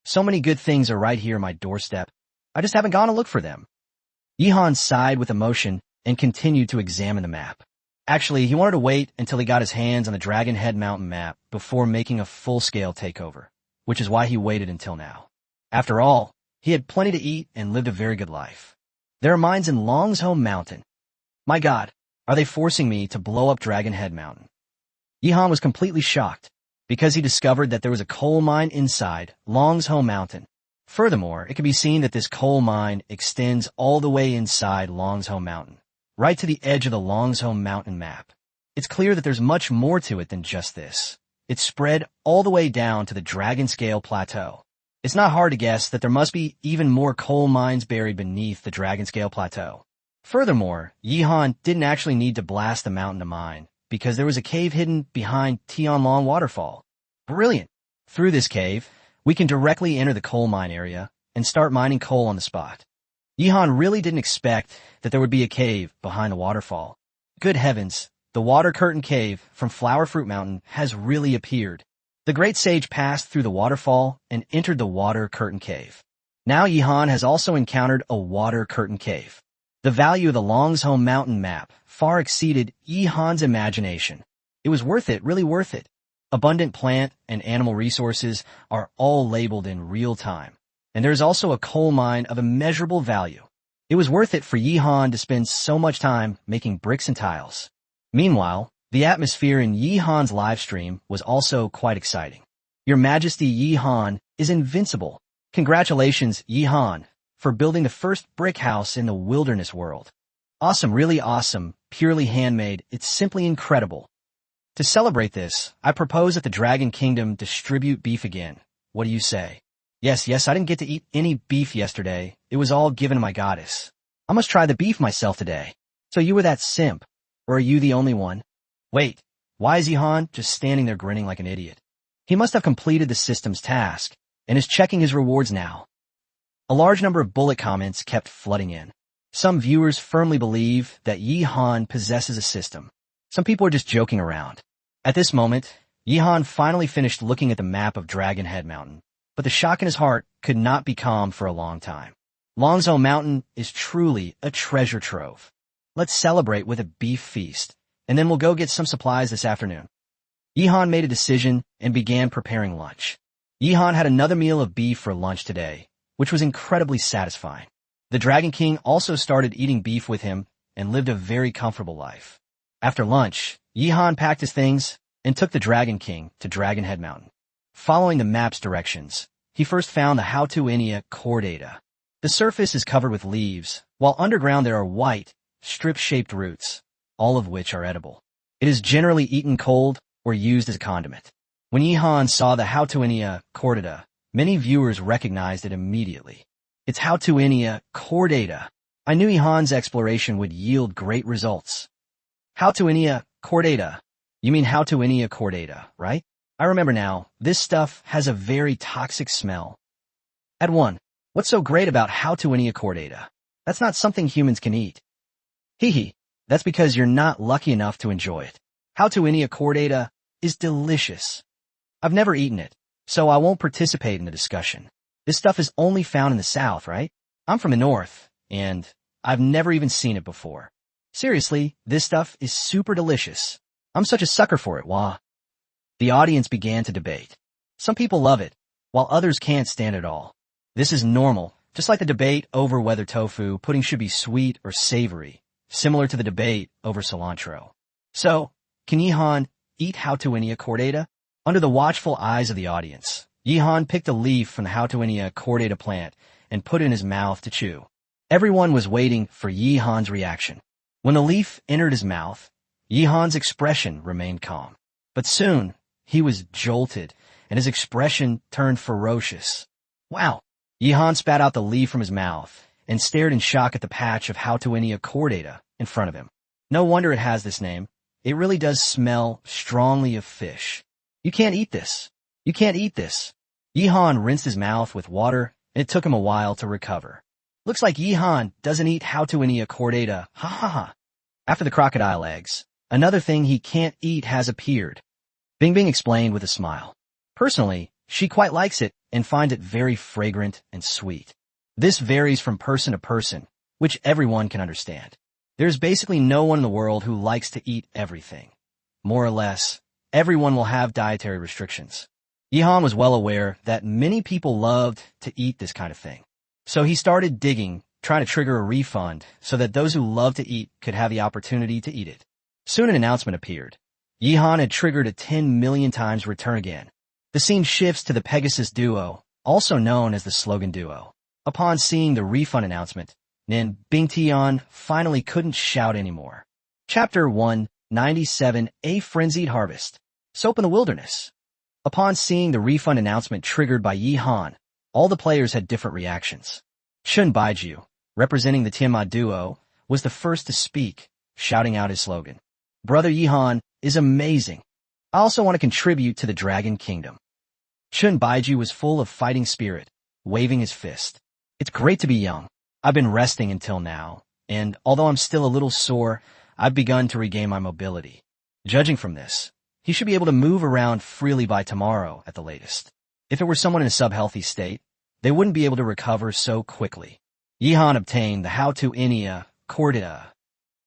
So many good things are right here on my doorstep. I just haven't gone to look for them. Yihan sighed with emotion and continued to examine the map. Actually, he wanted to wait until he got his hands on the Dragon Head Mountain map before making a full-scale takeover, which is why he waited until now. After all, he had plenty to eat and lived a very good life. There are mines in Long's home mountain. My God, are they forcing me to blow up Dragon Head Mountain? Yihan was completely shocked because he discovered that there was a coal mine inside Long's home mountain. Furthermore, it can be seen that this coal mine extends all the way inside Long's home mountain, right to the edge of the Long's home mountain map. It's clear that there's much more to it than just this. It's spread all the way down to the Dragon Scale Plateau. It's not hard to guess that there must be even more coal mines buried beneath the Dragon Scale Plateau. Furthermore, Yihan didn't actually need to blast the mountain to mine, because there was a cave hidden behind Tianlong Waterfall. Brilliant! Through this cave, we can directly enter the coal mine area and start mining coal on the spot. Yihan really didn't expect that there would be a cave behind the waterfall. Good heavens, the water curtain cave from Flower Fruit Mountain has really appeared. The great sage passed through the waterfall and entered the water curtain cave. Now Yihan has also encountered a water curtain cave. The value of the Long's home mountain map far exceeded Yihan's imagination. It was worth it, really worth it. Abundant plant and animal resources are all labeled in real time. And there's also a coal mine of immeasurable value. It was worth it for Yihan to spend so much time making bricks and tiles. Meanwhile, the atmosphere in Yihan's live stream was also quite exciting. Your Majesty Yihan is invincible. Congratulations, Yihan, for building the first brick house in the wilderness world. Awesome, really awesome, purely handmade, it's simply incredible. To celebrate this, I propose that the Dragon Kingdom distribute beef again. What do you say? Yes, I didn't get to eat any beef yesterday. It was all given to my goddess. I must try the beef myself today. So you were that simp, or are you the only one? Wait, why is Yihan just standing there grinning like an idiot? He must have completed the system's task, and is checking his rewards now. A large number of bullet comments kept flooding in. Some viewers firmly believe that Yihan possesses a system. Some people are just joking around. At this moment, Yihan finally finished looking at the map of Dragon Head Mountain, but the shock in his heart could not be calm for a long time. Long's home mountain is truly a treasure trove. Let's celebrate with a beef feast, and then we'll go get some supplies this afternoon. Yihan made a decision and began preparing lunch. Yihan had another meal of beef for lunch today, which was incredibly satisfying. The Dragon King also started eating beef with him and lived a very comfortable life. After lunch, Yihan packed his things and took the Dragon King to Dragon Head Mountain. Following the map's directions, he first found the Houtuinia cordata. The surface is covered with leaves, while underground there are white, strip-shaped roots, all of which are edible. It is generally eaten cold or used as a condiment. When Yihan saw the Houtuinia cordata, many viewers recognized it immediately. It's Houtuinia cordata. I knew Yihan's exploration would yield great results. Houtuinia cordata. You mean Houtuinia cordata, right? I remember now, this stuff has a very toxic smell. At 1. What's so great about Houtuinia cordata? That's not something humans can eat. Hee, that's because you're not lucky enough to enjoy it. Houtuinia cordata is delicious. I've never eaten it, so I won't participate in the discussion. This stuff is only found in the south, right? I'm from the north, and I've never even seen it before. Seriously, this stuff is super delicious. I'm such a sucker for it, wah. The audience began to debate. Some people love it, while others can't stand it all. This is normal, Just like the debate over whether tofu pudding should be sweet or savory, similar to the debate over cilantro. So, can Yihan eat Houtuinia cordata? Under the watchful eyes of the audience, Yihan picked a leaf from the Houtuinia cordata plant and put it in his mouth to chew. Everyone was waiting for Yihan's reaction. When the leaf entered his mouth, Yihan's expression remained calm. But soon, he was jolted, and his expression turned ferocious. Wow! Yihan spat out the leaf from his mouth and stared in shock at the patch of Houtuinia cordata in front of him. No wonder it has this name. It really does smell strongly of fish. You can't eat this. You can't eat this. Yihan rinsed his mouth with water, and it took him a while to recover. Looks like Yihan doesn't eat Houtuinia cordata. Ha ha ha. After the crocodile eggs, another thing he can't eat has appeared. Bing Bing explained with a smile. Personally, she quite likes it and finds it very fragrant and sweet. This varies from person to person, which everyone can understand. There's basically no one in the world who likes to eat everything. More or less, everyone will have dietary restrictions. Yihan was well aware that many people loved to eat this kind of thing. So he started digging, trying to trigger a refund so that those who love to eat could have the opportunity to eat it. Soon an announcement appeared. Yihan had triggered a 10 million times return again. The scene shifts to the Pegasus duo, also known as the slogan duo. Upon seeing the refund announcement, Nin Bingtian finally couldn't shout anymore. Chapter 197, A Frenzied Harvest. Soap in the Wilderness. Upon seeing the refund announcement triggered by Yihan, all the players had different reactions. Shun Baiju, representing the Tianma duo, was the first to speak, shouting out his slogan. Brother Yihan is amazing. I also want to contribute to the Dragon Kingdom. Shun Baiju was full of fighting spirit, waving his fist. It's great to be young. I've been resting until now, and although I'm still a little sore, I've begun to regain my mobility. Judging from this, he should be able to move around freely by tomorrow at the latest. If it were someone in a sub-healthy state, they wouldn't be able to recover so quickly. Yihan obtained the Houtuinia cordata.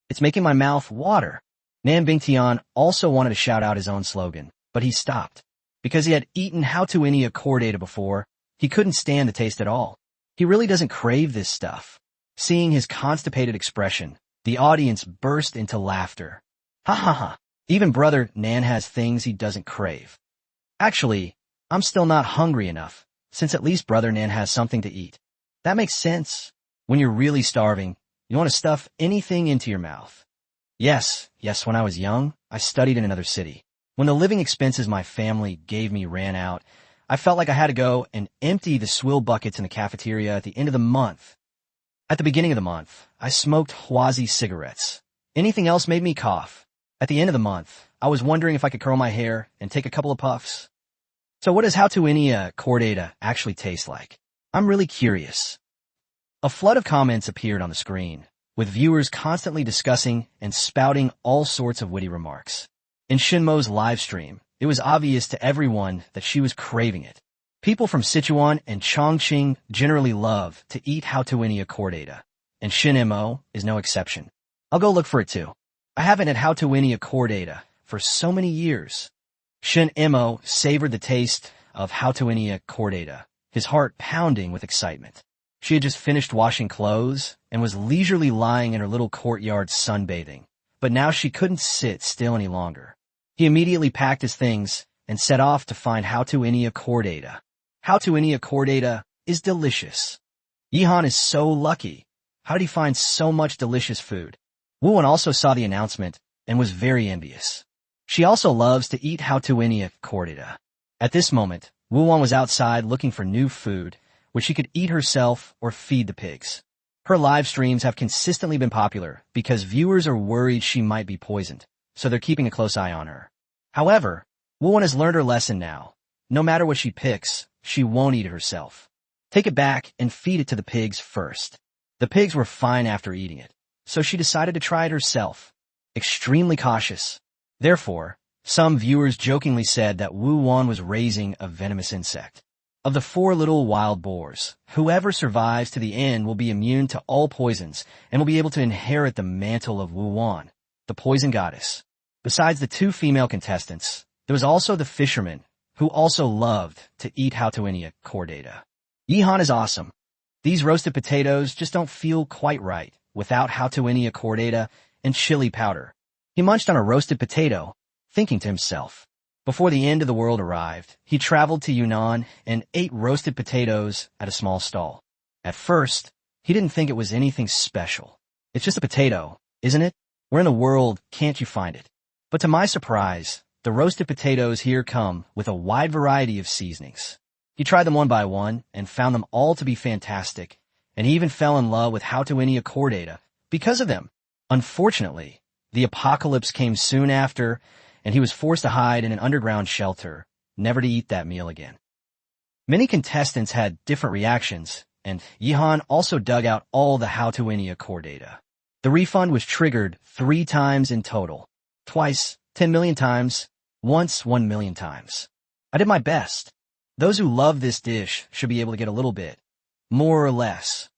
It's making my mouth water. Nan Bingtian also wanted to shout out his own slogan, but he stopped. Because he had eaten Houtuinia cordata before, he couldn't stand the taste at all. He really doesn't crave this stuff. Seeing his constipated expression, the audience burst into laughter. Ha ha ha. Even Brother Nan has things he doesn't crave. Actually, I'm still not hungry enough, since at least Brother Nan has something to eat. That makes sense. When you're really starving, you want to stuff anything into your mouth. Yes, when I was young, I studied in another city. When the living expenses my family gave me ran out, I felt like I had to go and empty the swill buckets in the cafeteria at the end of the month. At the beginning of the month, I smoked Huazi cigarettes. Anything else made me cough. At the end of the month, I was wondering if I could curl my hair and take a couple of puffs. So what does Houtuinia cordata actually taste like? I'm really curious. A flood of comments appeared on the screen, with viewers constantly discussing and spouting all sorts of witty remarks. In Shinmo's live stream, it was obvious to everyone that she was craving it. People from Sichuan and Chongqing generally love to eat Houtuinia cordata, and Shin-Mo is no exception. I'll go look for it too. I haven't had Houtuinia cordata for so many years. Shin-Mo savored the taste of Houtuinia cordata, his heart pounding with excitement. She had just finished washing clothes and was leisurely lying in her little courtyard sunbathing, but now she couldn't sit still any longer. He immediately packed his things and set off to find Houtuinia cordata. Houtuinia cordata is delicious. Yihan is so lucky. How did he find so much delicious food? Wuan also saw the announcement and was very envious. She also loves to eat Houtuinia cordata. At this moment, Wuan was outside looking for new food, which she could eat herself or feed the pigs. Her live streams have consistently been popular because viewers are worried she might be poisoned, so they're keeping a close eye on her. However, Wuan has learned her lesson now. No matter what she picks, she won't eat it herself. Take it back and feed it to the pigs first. The pigs were fine after eating it, so she decided to try it herself. Extremely cautious. Therefore, some viewers jokingly said that Wu Wan was raising a venomous insect. Of the 4 little wild boars, whoever survives to the end will be immune to all poisons and will be able to inherit the mantle of Wu Wan, the poison goddess. Besides the 2 female contestants, there was also the fisherman, who also loved to eat Houtuinia cordata. Yihan is awesome. These roasted potatoes just don't feel quite right without Hautuinia cordata and chili powder. He munched on a roasted potato, thinking to himself. Before the end of the world arrived, he traveled to Yunnan and ate roasted potatoes at a small stall. At first, he didn't think it was anything special. It's just a potato, isn't it? Where in the world can't you find it? But to my surprise, the roasted potatoes here come with a wide variety of seasonings. He tried them one by one and found them all to be fantastic, and he even fell in love with Hautuinia cordata because of them. Unfortunately, the apocalypse came soon after, and he was forced to hide in an underground shelter, never to eat that meal again. Many contestants had different reactions, and Yihan also dug out all the Hautuinia cordata. The refund was triggered 3 times in total. Twice, 10 million times, once 1 million times. I did my best. Those who love this dish should be able to get a little bit, more or less.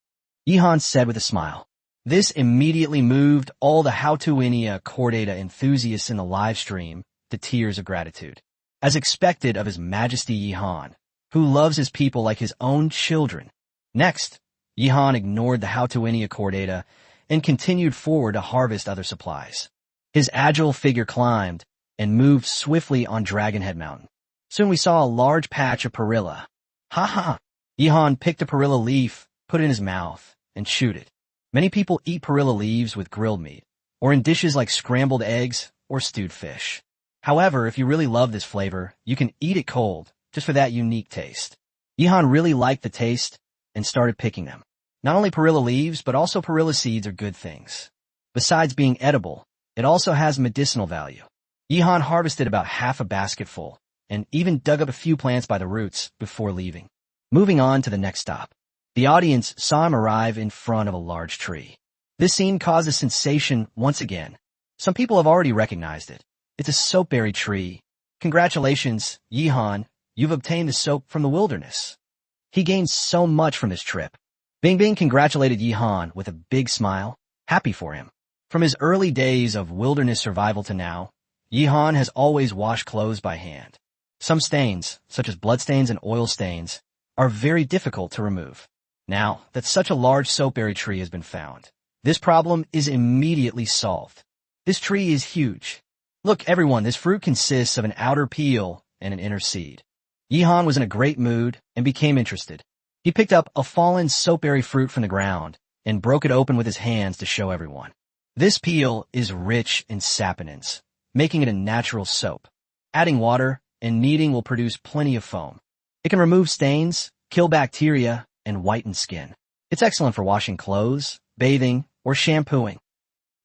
Yihan said with a smile. This immediately moved all the Hautuinia cordata enthusiasts in the live stream to tears of gratitude. As expected of His Majesty Yihan, who loves his people like his own children. Next, Yihan ignored the Hautuinia cordata and continued forward to harvest other supplies. His agile figure climbed and moved swiftly on Dragonhead Mountain. Soon we saw a large patch of perilla. Ha ha! Yihan picked a perilla leaf, put it in his mouth, and chewed it. Many people eat perilla leaves with grilled meat, or in dishes like scrambled eggs or stewed fish. However, if you really love this flavor, you can eat it cold, just for that unique taste. Yihan really liked the taste and started picking them. Not only perilla leaves, but also perilla seeds are good things. Besides being edible, it also has medicinal value. Yihan harvested about half a basket full, and even dug up a few plants by the roots before leaving. Moving on to the next stop. The audience saw him arrive in front of a large tree. This scene caused a sensation once again. Some people have already recognized it. It's a soapberry tree. Congratulations, Yihan, you've obtained the soap from the wilderness. He gained so much from this trip. Bing Bing congratulated Yihan with a big smile, happy for him. From his early days of wilderness survival to now, Yihan has always washed clothes by hand. Some stains, such as bloodstains and oil stains, are very difficult to remove. Now that such a large soapberry tree has been found, this problem is immediately solved. This tree is huge. Look, everyone, this fruit consists of an outer peel and an inner seed. Yihan was in a great mood and became interested. He picked up a fallen soapberry fruit from the ground and broke it open with his hands to show everyone. This peel is rich in saponins, making it a natural soap. Adding water and kneading will produce plenty of foam. It can remove stains, kill bacteria, and whiten skin. It's excellent for washing clothes, bathing, or shampooing.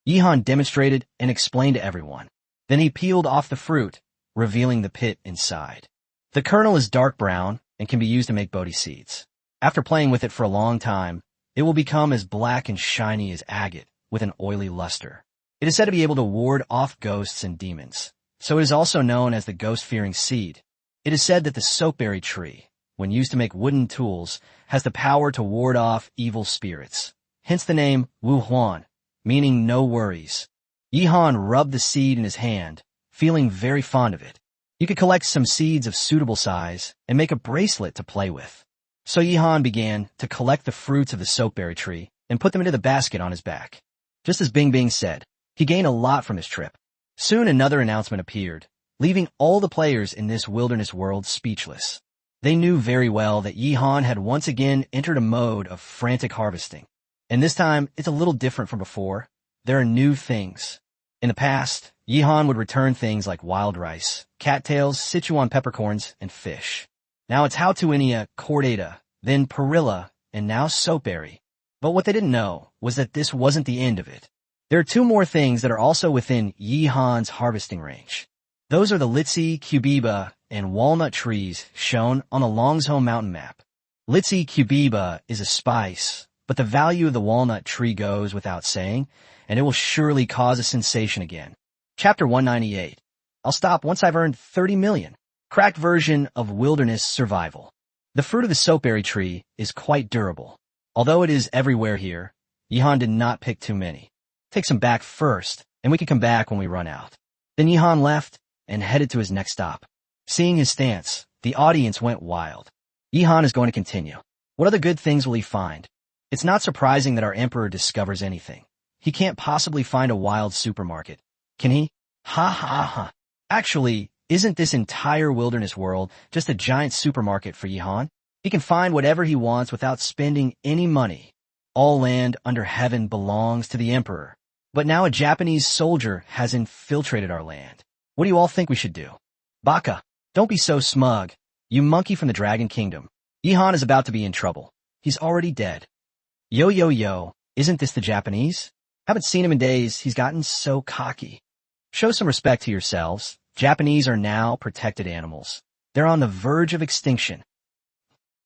Yihan demonstrated and explained to everyone. Then he peeled off the fruit, revealing the pit inside. The kernel is dark brown and can be used to make bodhi seeds. After playing with it for a long time, it will become as black and shiny as agate with an oily luster. It is said to be able to ward off ghosts and demons, so it is also known as the ghost-fearing seed. It is said that the soapberry tree, when used to make wooden tools, has the power to ward off evil spirits. Hence the name Wu Huan, meaning no worries. Yihan rubbed the seed in his hand, feeling very fond of it. You could collect some seeds of suitable size and make a bracelet to play with. So Yihan began to collect the fruits of the soapberry tree and put them into the basket on his back. Just as Bing Bing said, he gained a lot from his trip. Soon another announcement appeared, leaving all the players in this wilderness world speechless. They knew very well that Yihan had once again entered a mode of frantic harvesting. And this time, it's a little different from before. There are new things. In the past, Yihan would return things like wild rice, cattails, Sichuan peppercorns, and fish. Now it's Hautuinia cordata, then perilla, and now soapberry. But what they didn't know was that this wasn't the end of it. There are 2 more things that are also within Yihan's harvesting range. Those are the Litsi, Cubiba, and walnut trees shown on the Longzhou mountain map. Litsi Cubiba is a spice, but the value of the walnut tree goes without saying, and it will surely cause a sensation again. Chapter 198. I'll stop once I've earned 30 million. Cracked version of wilderness survival. The fruit of the soapberry tree is quite durable. Although it is everywhere here, Yihan did not pick too many. Take some back first, and we can come back when we run out. Then Yihan left and headed to his next stop. Seeing his stance, the audience went wild. Yihan is going to continue. What other good things will he find? It's not surprising that our emperor discovers anything. He can't possibly find a wild supermarket. Can he? Ha ha ha. Actually, isn't this entire wilderness world just a giant supermarket for Yihan? He can find whatever he wants without spending any money. All land under heaven belongs to the emperor. But now a Japanese soldier has infiltrated our land. What do you all think we should do? Baka, don't be so smug. You monkey from the Dragon Kingdom. Yihan is about to be in trouble. He's already dead. Yo, isn't this the Japanese? Haven't seen him in days. He's gotten so cocky. Show some respect to yourselves. Japanese are now protected animals. They're on the verge of extinction.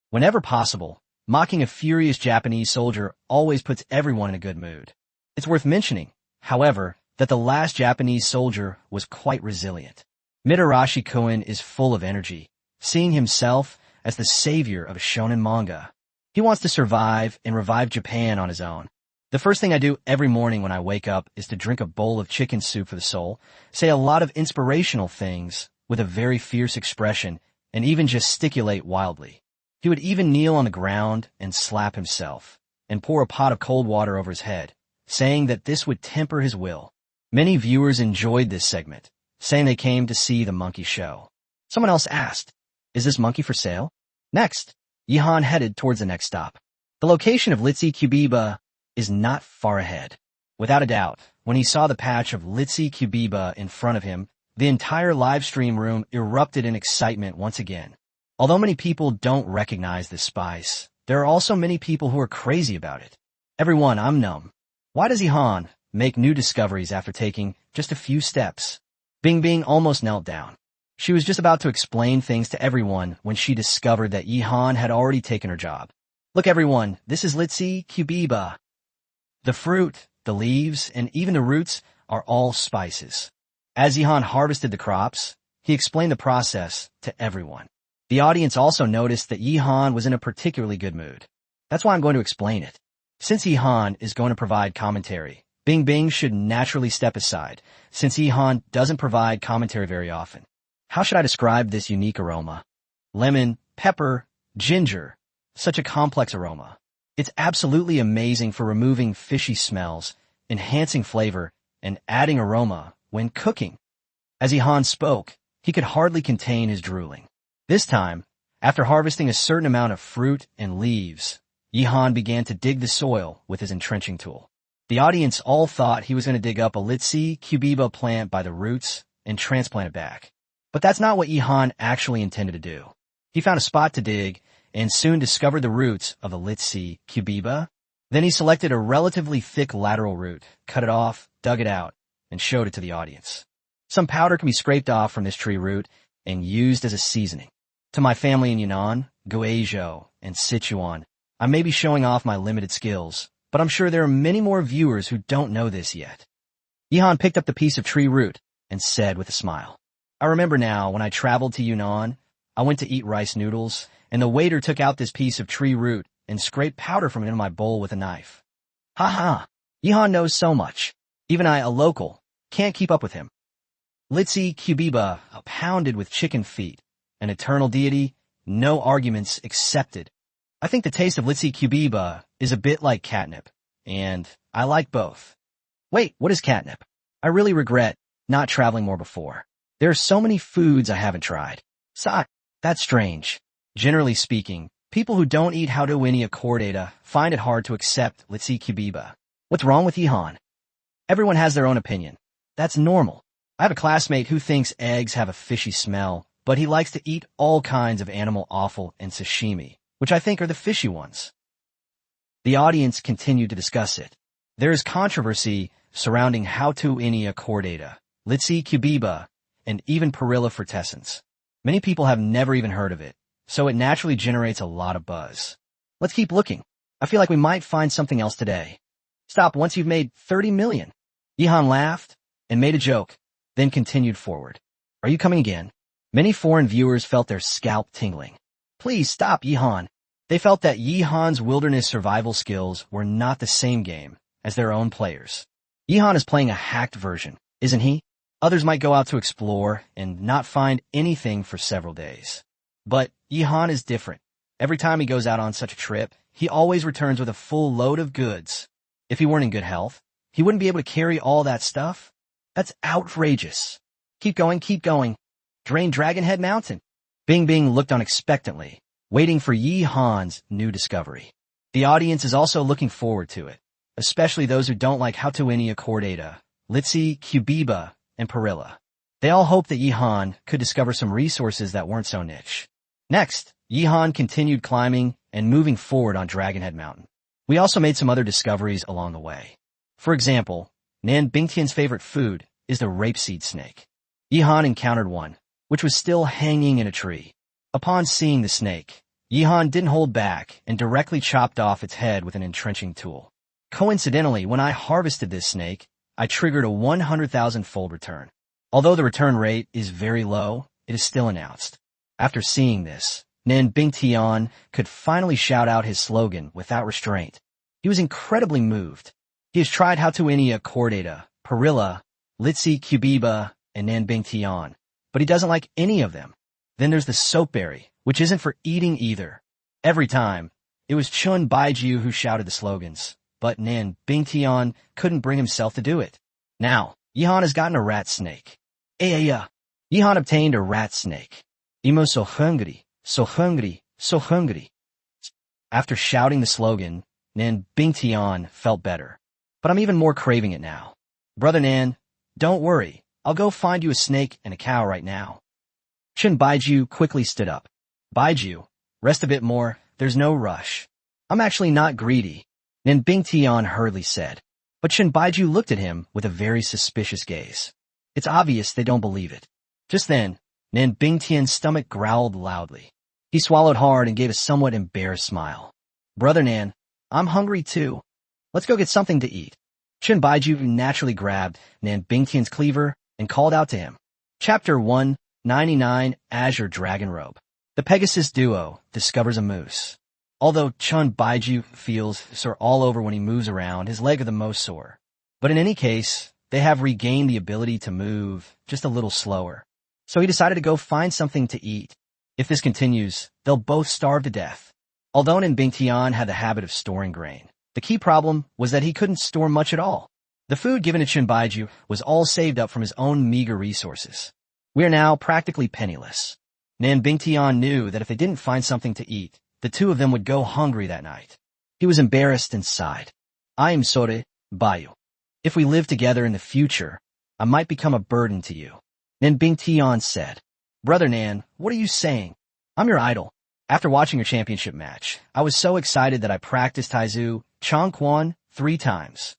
Whenever possible, mocking a furious Japanese soldier always puts everyone in a good mood. It's worth mentioning, however, that the last Japanese soldier was quite resilient. Mitarashi Koen is full of energy, seeing himself as the savior of a shonen manga. He wants to survive and revive Japan on his own. The first thing I do every morning when I wake up is to drink a bowl of chicken soup for the soul, say a lot of inspirational things with a very fierce expression, and even gesticulate wildly. He would even kneel on the ground and slap himself, and pour a pot of cold water over his head, saying that this would temper his will. Many viewers enjoyed this segment, saying they came to see the monkey show. Someone else asked, "Is this monkey for sale?" Next, Yihan headed towards the next stop. The location of Litsi Kubiba is not far ahead. Without a doubt, when he saw the patch of Litsi Kubiba in front of him, the entire live stream room erupted in excitement once again. Although many people don't recognize this spice, there are also many people who are crazy about it. Everyone, I'm numb. Why does Yihan make new discoveries after taking just a few steps? Bing Bing almost knelt down. She was just about to explain things to everyone when she discovered that Yihan had already taken her job. Look everyone, this is Litsi Kubiba. The fruit, the leaves, and even the roots are all spices. As Yihan harvested the crops, he explained the process to everyone. The audience also noticed that Yihan was in a particularly good mood. That's why I'm going to explain it. Since Yihan is going to provide commentary, Bing Bing should naturally step aside, since Yihan doesn't provide commentary very often. How should I describe this unique aroma? Lemon, pepper, ginger, such a complex aroma. It's absolutely amazing for removing fishy smells, enhancing flavor, and adding aroma when cooking. As Yihan spoke, he could hardly contain his drooling. This time, after harvesting a certain amount of fruit and leaves, Yihan began to dig the soil with his entrenching tool. The audience all thought he was going to dig up a Litsi Kubiba plant by the roots and transplant it back. But that's not what Yihan actually intended to do. He found a spot to dig and soon discovered the roots of the Litsi Kubiba. Then he selected a relatively thick lateral root, cut it off, dug it out, and showed it to the audience. Some powder can be scraped off from this tree root and used as a seasoning. To my family in Yunnan, Guizhou, and Sichuan, I may be showing off my limited skills, but I'm sure there are many more viewers who don't know this yet. Yihan picked up the piece of tree root and said with a smile, "I remember now when I traveled to Yunnan, I went to eat rice noodles, and the waiter took out this piece of tree root and scraped powder from it in my bowl with a knife." Ha ha! Yihan knows so much. Even I, a local, can't keep up with him. Litsi Kubiba, pounded with chicken feet. An eternal deity, no arguments accepted. I think the taste of Litsi Kubiba is a bit like catnip, and I like both. Wait, what is catnip? I really regret not traveling more before. There are so many foods I haven't tried. That's strange. Generally speaking, people who don't eat Howdowinia chordata find it hard to accept Litsi Kubiba. What's wrong with Yihan? Everyone has their own opinion. That's normal. I have a classmate who thinks eggs have a fishy smell, but he likes to eat all kinds of animal offal and sashimi, which I think are the fishy ones. The audience continued to discuss it. There is controversy surrounding Howdowinia chordata, Litsi Kubiba, and even peril frutescens. Many people have never even heard of it, so it naturally generates a lot of buzz. Let's keep looking. I feel like we might find something else today. Stop once you've made 30 million. Yihan laughed and made a joke, then continued forward. Are you coming again? Many foreign viewers felt their scalp tingling. Please stop, Yihan. They felt that Yihan's wilderness survival skills were not the same game as their own players. Yihan is playing a hacked version, isn't he? Others might go out to explore and not find anything for several days. But Yihan is different. Every time he goes out on such a trip, he always returns with a full load of goods. If he weren't in good health, he wouldn't be able to carry all that stuff. That's outrageous. Keep going, keep going. Drain Dragonhead Mountain. Bing Bing looked on expectantly, waiting for Yi Han's new discovery. The audience is also looking forward to it, especially those who don't like Hatuinia Chordata, Litsi, Cubiba, and Perilla. They all hope that Yi Han could discover some resources that weren't so niche. Next, Yi Han continued climbing and moving forward on Dragonhead Mountain. We also made some other discoveries along the way. For example, Nan Bingtian's favorite food is the rapeseed snake. Yi Han encountered one, which was still hanging in a tree. Upon seeing the snake, Yi Han didn't hold back and directly chopped off its head with an entrenching tool. Coincidentally, when I harvested this snake, I triggered a 100,000-fold return. Although the return rate is very low, it is still announced. After seeing this, Nan Bingtian could finally shout out his slogan without restraint. He was incredibly moved. He has tried Hatuinia Chordata, Perilla, Litsi Cubiba, and Nan Bingtian, but he doesn't like any of them. Then there's the soapberry, which isn't for eating either. Every time, it was Chun Baijiu who shouted the slogans, but Nan Bingtian couldn't bring himself to do it. Now, Yi Han has gotten a rat snake. Yi Han obtained a rat snake. Imo so hungry, so hungry, so hungry. After shouting the slogan, Nan Bingtian felt better. But I'm even more craving it now. Brother Nan, don't worry. I'll go find you a snake and a cow right now. Chun Baiju quickly stood up. Baiju, rest a bit more. There's no rush. I'm actually not greedy, Nan Bingtian hurriedly said. But Chun Baiju looked at him with a very suspicious gaze. It's obvious they don't believe it. Just then, Nan Bingtian's stomach growled loudly. He swallowed hard and gave a somewhat embarrassed smile. Brother Nan, I'm hungry too. Let's go get something to eat. Chun Baiju naturally grabbed Nan Bingtian's cleaver and called out to him. Chapter 199 Azure Dragon Robe. The Pegasus duo discovers a moose. Although Chun Baiju feels sore all over when he moves around, his leg are the most sore. But in any case, they have regained the ability to move just a little slower. So he decided to go find something to eat. If this continues, they'll both starve to death. Although Nan Bingtian had the habit of storing grain, the key problem was that he couldn't store much at all. The food given to Chun Baiju was all saved up from his own meager resources. We are now practically penniless. Nan Bingtian knew that if they didn't find something to eat, the two of them would go hungry that night. He was embarrassed and sighed. I am sorry, Bayu. If we live together in the future, I might become a burden to you. Nan Bingtian said. Brother Nan, what are you saying? I'm your idol. After watching your championship match, I was so excited that I practiced Taizu Chongquan 3 times.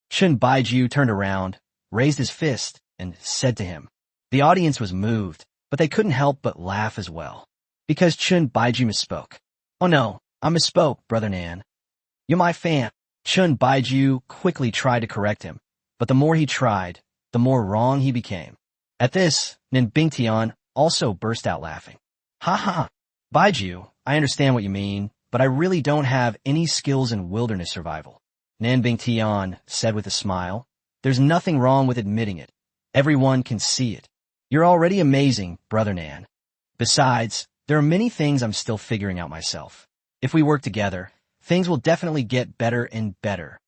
Chun Baiju turned around, raised his fist, and said to him. The audience was moved, but they couldn't help but laugh as well. Because Chun Baiju misspoke. Oh no, I misspoke, Brother Nan. You're my fan. Chun Baiju quickly tried to correct him, but the more he tried, the more wrong he became. At this, Nan Bingtian also burst out laughing. Ha ha. Baiju, I understand what you mean, but I really don't have any skills in wilderness survival. Nan Bingtian said with a smile. There's nothing wrong with admitting it. Everyone can see it. You're already amazing, Brother Nan. Besides, there are many things I'm still figuring out myself. If we work together, things will definitely get better and better.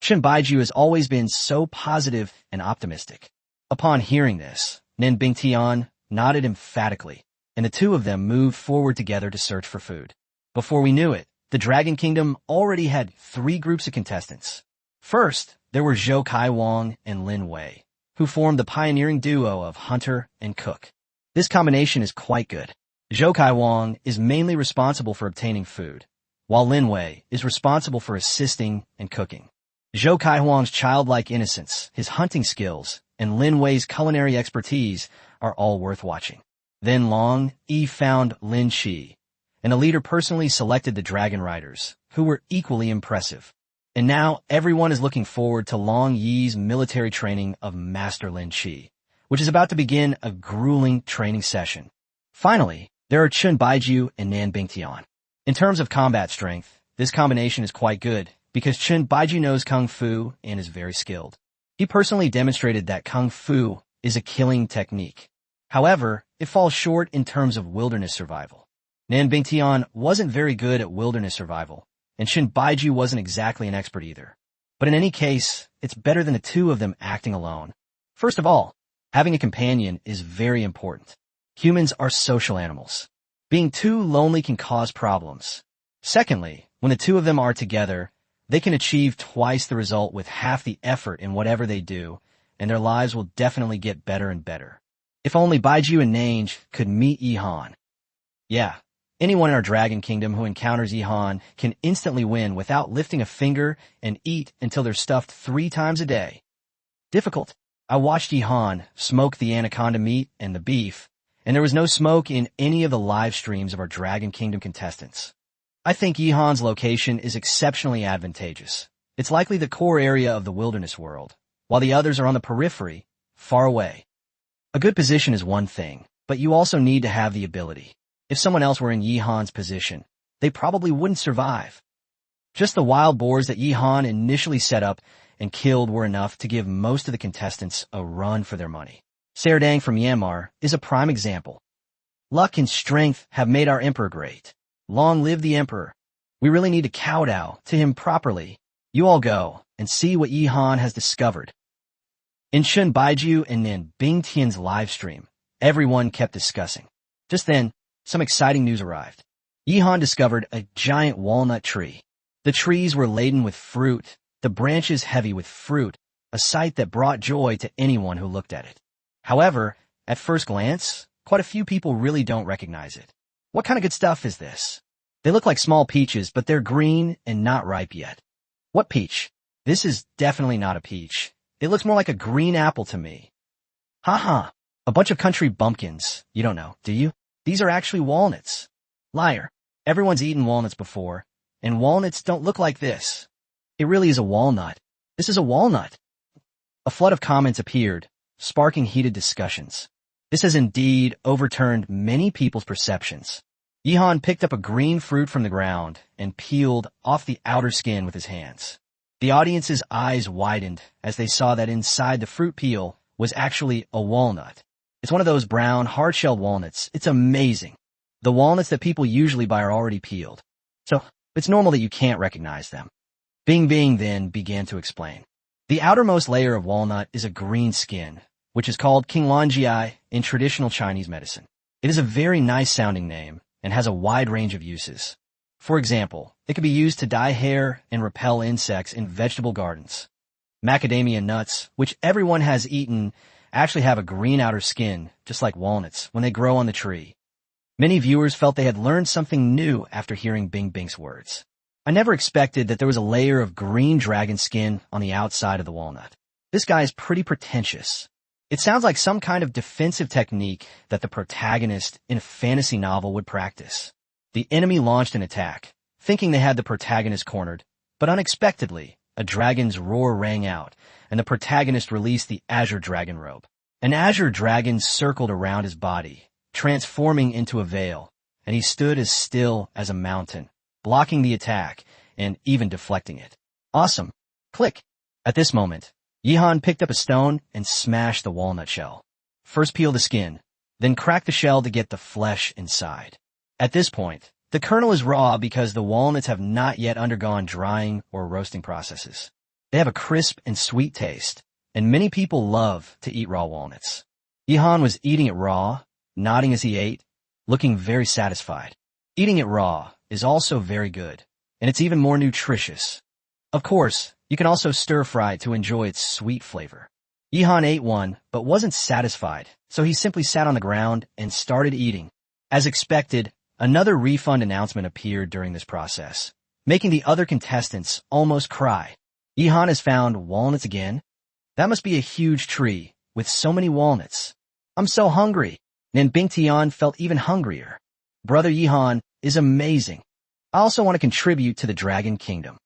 Chun Baiju has always been so positive and optimistic. Upon hearing this, Nan Bingtian nodded emphatically, and the two of them moved forward together to search for food. Before we knew it, the Dragon Kingdom already had 3 groups of contestants. First, there were Zhou Kai Wang and Lin Wei, who formed the pioneering duo of hunter and cook. This combination is quite good. Zhou Kai Wang is mainly responsible for obtaining food, while Lin Wei is responsible for assisting and cooking. Zhou Kai Wang's childlike innocence, his hunting skills, and Lin Wei's culinary expertise are all worth watching. Then Long Yi found Lin Qi, and the leader personally selected the Dragon Riders, who were equally impressive. And now everyone is looking forward to Long Yi's military training of Master Lin Qi, which is about to begin a grueling training session. Finally, there are Chun Baiju and Nan Bingtian. In terms of combat strength, this combination is quite good, because Chun Baiju knows Kung Fu and is very skilled. He personally demonstrated that Kung Fu is a killing technique. However, it falls short in terms of wilderness survival. Nan Bingtian wasn't very good at wilderness survival, and Shin Baiju wasn't exactly an expert either. But in any case, it's better than the two of them acting alone. First of all, having a companion is very important. Humans are social animals. Being too lonely can cause problems. Secondly, when the two of them are together, they can achieve twice the result with half the effort in whatever they do, and their lives will definitely get better and better. If only Baiju and Nange could meet Yihan. Yeah, anyone in our Dragon Kingdom who encounters Yihan can instantly win without lifting a finger and eat until they're stuffed 3 times a day. Difficult. I watched Yihan smoke the anaconda meat and the beef, and there was no smoke in any of the live streams of our Dragon Kingdom contestants. I think Yihan's location is exceptionally advantageous. It's likely the core area of the wilderness world, while the others are on the periphery, far away. A good position is one thing, but you also need to have the ability. If someone else were in Yihan's position, they probably wouldn't survive. Just the wild boars that Yihan initially set up and killed were enough to give most of the contestants a run for their money. Serdang from Myanmar is a prime example. Luck and strength have made our emperor great. Long live the emperor. We really need to kowtow to him properly. You all go and see what Yihan has discovered. In Shun Baiju and Nan Bingtian's live stream, everyone kept discussing. Just then, some exciting news arrived. Yihan discovered a giant walnut tree. The trees were laden with fruit, the branches heavy with fruit, a sight that brought joy to anyone who looked at it. However, at first glance, quite a few people really don't recognize it. What kind of good stuff is this? They look like small peaches, but they're green and not ripe yet. What peach? This is definitely not a peach. It looks more like a green apple to me. Haha, a bunch of country bumpkins. You don't know, do you? These are actually walnuts. Liar. Everyone's eaten walnuts before, and walnuts don't look like this. It really is a walnut. This is a walnut. A flood of comments appeared, sparking heated discussions. This has indeed overturned many people's perceptions. Yihan picked up a green fruit from the ground and peeled off the outer skin with his hands. The audience's eyes widened as they saw that inside the fruit peel was actually a walnut. It's one of those brown, hard-shelled walnuts. It's amazing. The walnuts that people usually buy are already peeled, so it's normal that you can't recognize them. Bing Bing then began to explain. The outermost layer of walnut is a green skin, which is called qinglanjiai in traditional Chinese medicine. It is a very nice-sounding name and has a wide range of uses. For example, it can be used to dye hair and repel insects in vegetable gardens. Macadamia nuts, which everyone has eaten, actually have a green outer skin, just like walnuts, when they grow on the tree. Many viewers felt they had learned something new after hearing Bing Bing's words. I never expected that there was a layer of green dragon skin on the outside of the walnut. This guy is pretty pretentious. It sounds like some kind of defensive technique that the protagonist in a fantasy novel would practice. The enemy launched an attack, thinking they had the protagonist cornered, but unexpectedly, a dragon's roar rang out, and the protagonist released the azure dragon robe. An azure dragon circled around his body, transforming into a veil, and he stood as still as a mountain, blocking the attack and even deflecting it. Awesome. Click. At this moment, Yihan picked up a stone and smashed the walnut shell. First peel the skin, then crack the shell to get the flesh inside. At this point, the kernel is raw because the walnuts have not yet undergone drying or roasting processes. They have a crisp and sweet taste, and many people love to eat raw walnuts. Yihan was eating it raw, nodding as he ate, looking very satisfied. Eating it raw is also very good, and it's even more nutritious. Of course, you can also stir-fry it to enjoy its sweet flavor. Yihan ate one, but wasn't satisfied, so he simply sat on the ground and started eating. As expected, another refund announcement appeared during this process, making the other contestants almost cry. Yihan has found walnuts again? That must be a huge tree with so many walnuts. I'm so hungry. Nan Bingtian felt even hungrier. Brother Yihan is amazing. I also want to contribute to the Dragon Kingdom.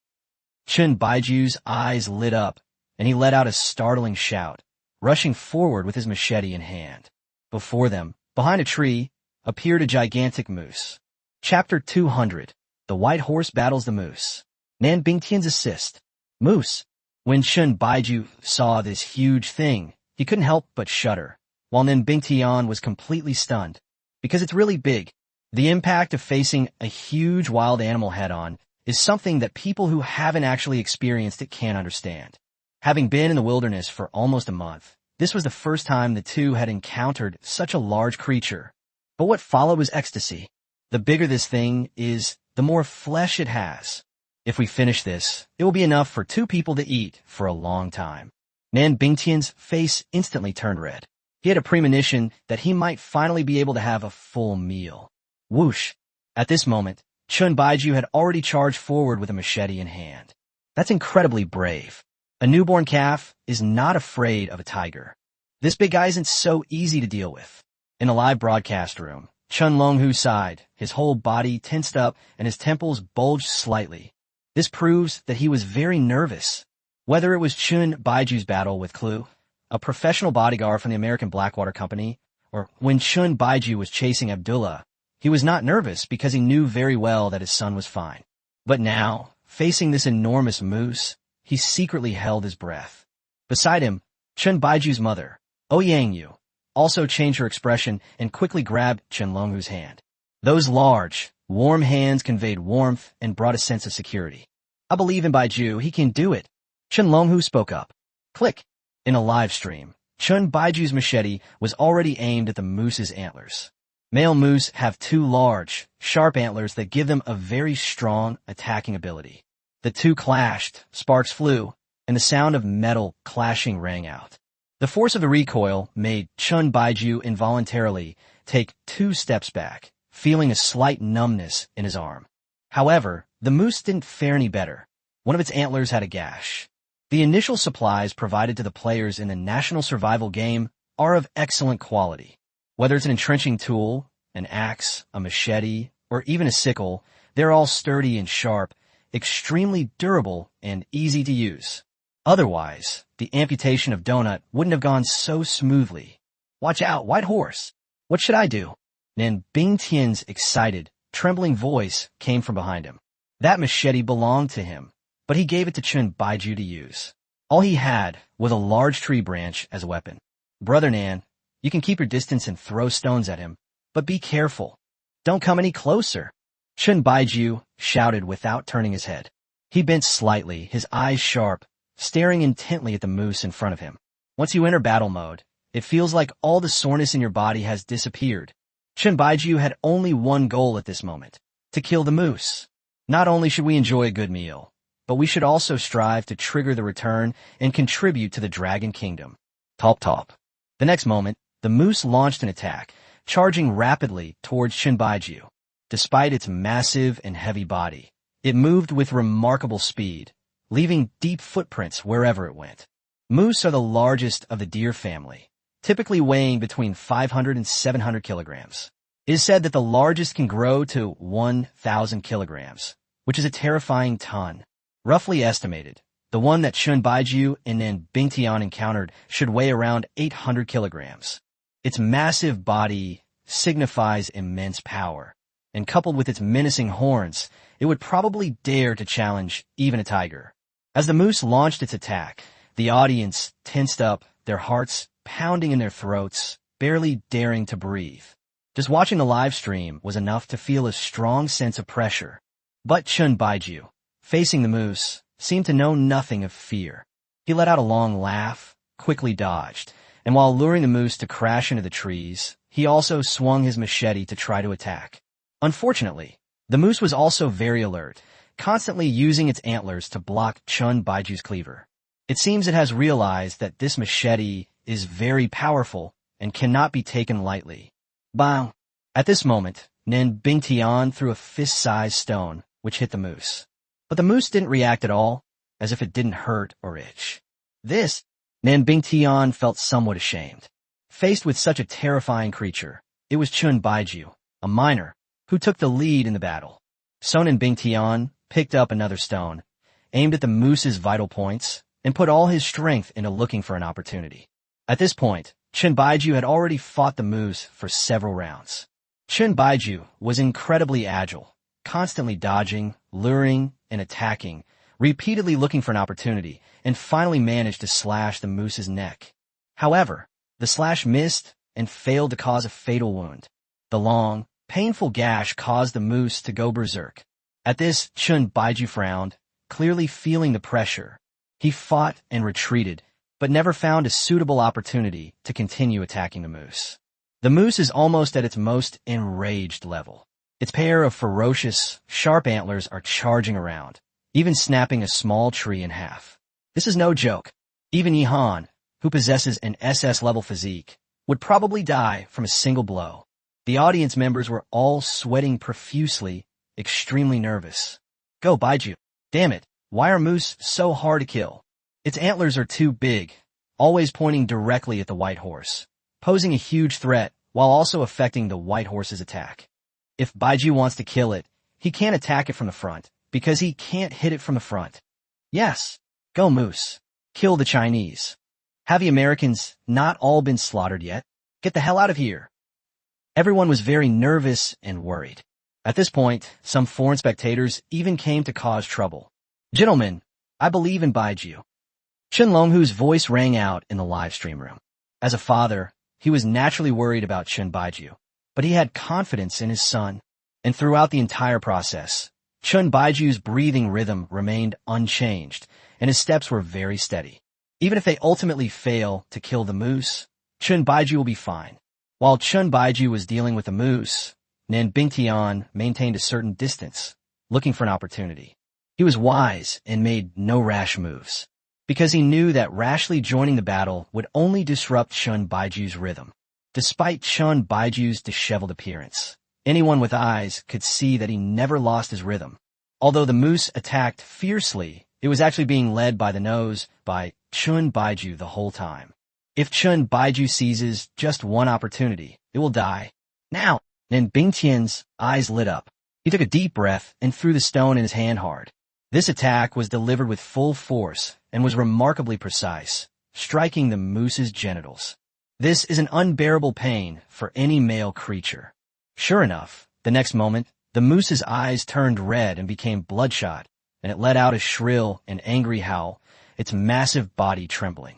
Chun Baiju's eyes lit up, and he let out a startling shout, rushing forward with his machete in hand. Before them, behind a tree, appeared a gigantic moose. Chapter 200. The White Horse Battles the Moose. Nan Bingtian's assist. Moose. When Chun Baiju saw this huge thing, he couldn't help but shudder, while Nan Bingtian was completely stunned. Because it's really big. The impact of facing a huge wild animal head-on is something that people who haven't actually experienced it can't understand. Having been in the wilderness for almost a month, this was the first time the two had encountered such a large creature. But what followed was ecstasy. The bigger this thing is, the more flesh it has. If we finish this, it will be enough for 2 people to eat for a long time. Nan Bingtian's face instantly turned red. He had a premonition that he might finally be able to have a full meal. Whoosh! At this moment, Chun Baiju had already charged forward with a machete in hand. That's incredibly brave. A newborn calf is not afraid of a tiger. This big guy isn't so easy to deal with. In a live broadcast room, Chun Longhu sighed, his whole body tensed up and his temples bulged slightly. This proves that he was very nervous. Whether it was Chun Baiju's battle with Clue, a professional bodyguard from the American Blackwater Company, or when Chun Baiju was chasing Abdullah, he was not nervous because he knew very well that his son was fine. But now, facing this enormous moose, he secretly held his breath. Beside him, Chun Baiju's mother, Ouyangyu, also changed her expression and quickly grabbed Chun Longhu's hand. Those large, warm hands conveyed warmth and brought a sense of security. I believe in Baiju, he can do it. Chun Longhu spoke up. Click. In a live stream, Chun Baiju's machete was already aimed at the moose's antlers. Male moose have 2 large, sharp antlers that give them a very strong attacking ability. The two clashed, sparks flew, and the sound of metal clashing rang out. The force of the recoil made Chun Baiju involuntarily take 2 steps back, feeling a slight numbness in his arm. However, the moose didn't fare any better. One of its antlers had a gash. The initial supplies provided to the players in the National Survival game are of excellent quality. Whether it's an entrenching tool, an axe, a machete, or even a sickle, they're all sturdy and sharp, extremely durable and easy to use. Otherwise, the amputation of Donut wouldn't have gone so smoothly. Watch out, white horse! What should I do? Nan Bingtian's excited, trembling voice came from behind him. That machete belonged to him, but he gave it to Chun Baiju to use. All he had was a large tree branch as a weapon. Brother Nan, you can keep your distance and throw stones at him, but be careful. Don't come any closer. Chun Baiju shouted without turning his head. He bent slightly, his eyes sharp, staring intently at the moose in front of him. Once you enter battle mode, it feels like all the soreness in your body has disappeared. Chun Baiju had only one goal at this moment, to kill the moose. Not only should we enjoy a good meal, but we should also strive to trigger the return and contribute to the Dragon Kingdom. Top top. The next moment, the moose launched an attack, charging rapidly towards Chun Baiju. Despite its massive and heavy body, it moved with remarkable speed, leaving deep footprints wherever it went. Moose are the largest of the deer family, typically weighing between 500 and 700 kilograms. It is said that the largest can grow to 1,000 kilograms, which is a terrifying ton. Roughly estimated, the one that Chun Baiju and Nan Bingtian encountered should weigh around 800 kilograms. Its massive body signifies immense power, and coupled with its menacing horns, it would probably dare to challenge even a tiger. As the moose launched its attack, the audience tensed up, their hearts pounding in their throats, barely daring to breathe. Just watching the live stream was enough to feel a strong sense of pressure. But Chun Baiju, facing the moose, seemed to know nothing of fear. He let out a long laugh, quickly dodged, and while luring the moose to crash into the trees, he also swung his machete to try to attack. Unfortunately, the moose was also very alert, constantly using its antlers to block Chun Baiju's cleaver. It seems it has realized that this machete is very powerful and cannot be taken lightly. Bang! At this moment, Nan Bingtian threw a fist-sized stone, which hit the moose. But the moose didn't react at all, as if it didn't hurt or itch. Nan Bingtian felt somewhat ashamed. Faced with such a terrifying creature, it was Chun Baiju, a miner, who took the lead in the battle. Nan Bingtian picked up another stone, aimed at the moose's vital points, and put all his strength into looking for an opportunity. At this point, Chun Baiju had already fought the moose for several rounds. Chun Baiju was incredibly agile, constantly dodging, luring, and attacking, repeatedly looking for an opportunity, and finally managed to slash the moose's neck. However, the slash missed and failed to cause a fatal wound. The long, painful gash caused the moose to go berserk. At this, Chun Baiju frowned, clearly feeling the pressure. He fought and retreated, but never found a suitable opportunity to continue attacking the moose. The moose is almost at its most enraged level. Its pair of ferocious, sharp antlers are charging around, even snapping a small tree in half. This is no joke. Even Yihan, who possesses an SS-level physique, would probably die from a single blow. The audience members were all sweating profusely, extremely nervous. Go, Baiju. Damn it, why are moose so hard to kill? Its antlers are too big, always pointing directly at the white horse, posing a huge threat while also affecting the white horse's attack. If Baiju wants to kill it, he can't attack it from the front, because he can't hit it from the front. Yes, go moose. Kill the Chinese. Have the Americans not all been slaughtered yet? Get the hell out of here. Everyone was very nervous and worried. At this point, some foreign spectators even came to cause trouble. Gentlemen, I believe in Baiju. Chen Longhu's voice rang out in the live stream room. As a father, he was naturally worried about Chen Baiju, but he had confidence in his son. And throughout the entire process, Chen Baiju's breathing rhythm remained unchanged, and his steps were very steady. Even if they ultimately fail to kill the moose, Chen Baiju will be fine. While Chen Baiju was dealing with the moose, Nan Bingtian maintained a certain distance, looking for an opportunity. He was wise and made no rash moves, because he knew that rashly joining the battle would only disrupt Chen Baiju's rhythm. Despite Chen Baiju's disheveled appearance, anyone with eyes could see that he never lost his rhythm. Although the moose attacked fiercely, it was actually being led by the nose by Chen Baiju the whole time. If Chen Baiju seizes just one opportunity, it will die. Now, Nan Bingtian's eyes lit up. He took a deep breath and threw the stone in his hand hard. This attack was delivered with full force and was remarkably precise, striking the moose's genitals. This is an unbearable pain for any male creature. Sure enough, the next moment, the moose's eyes turned red and became bloodshot, and it let out a shrill and angry howl, its massive body trembling.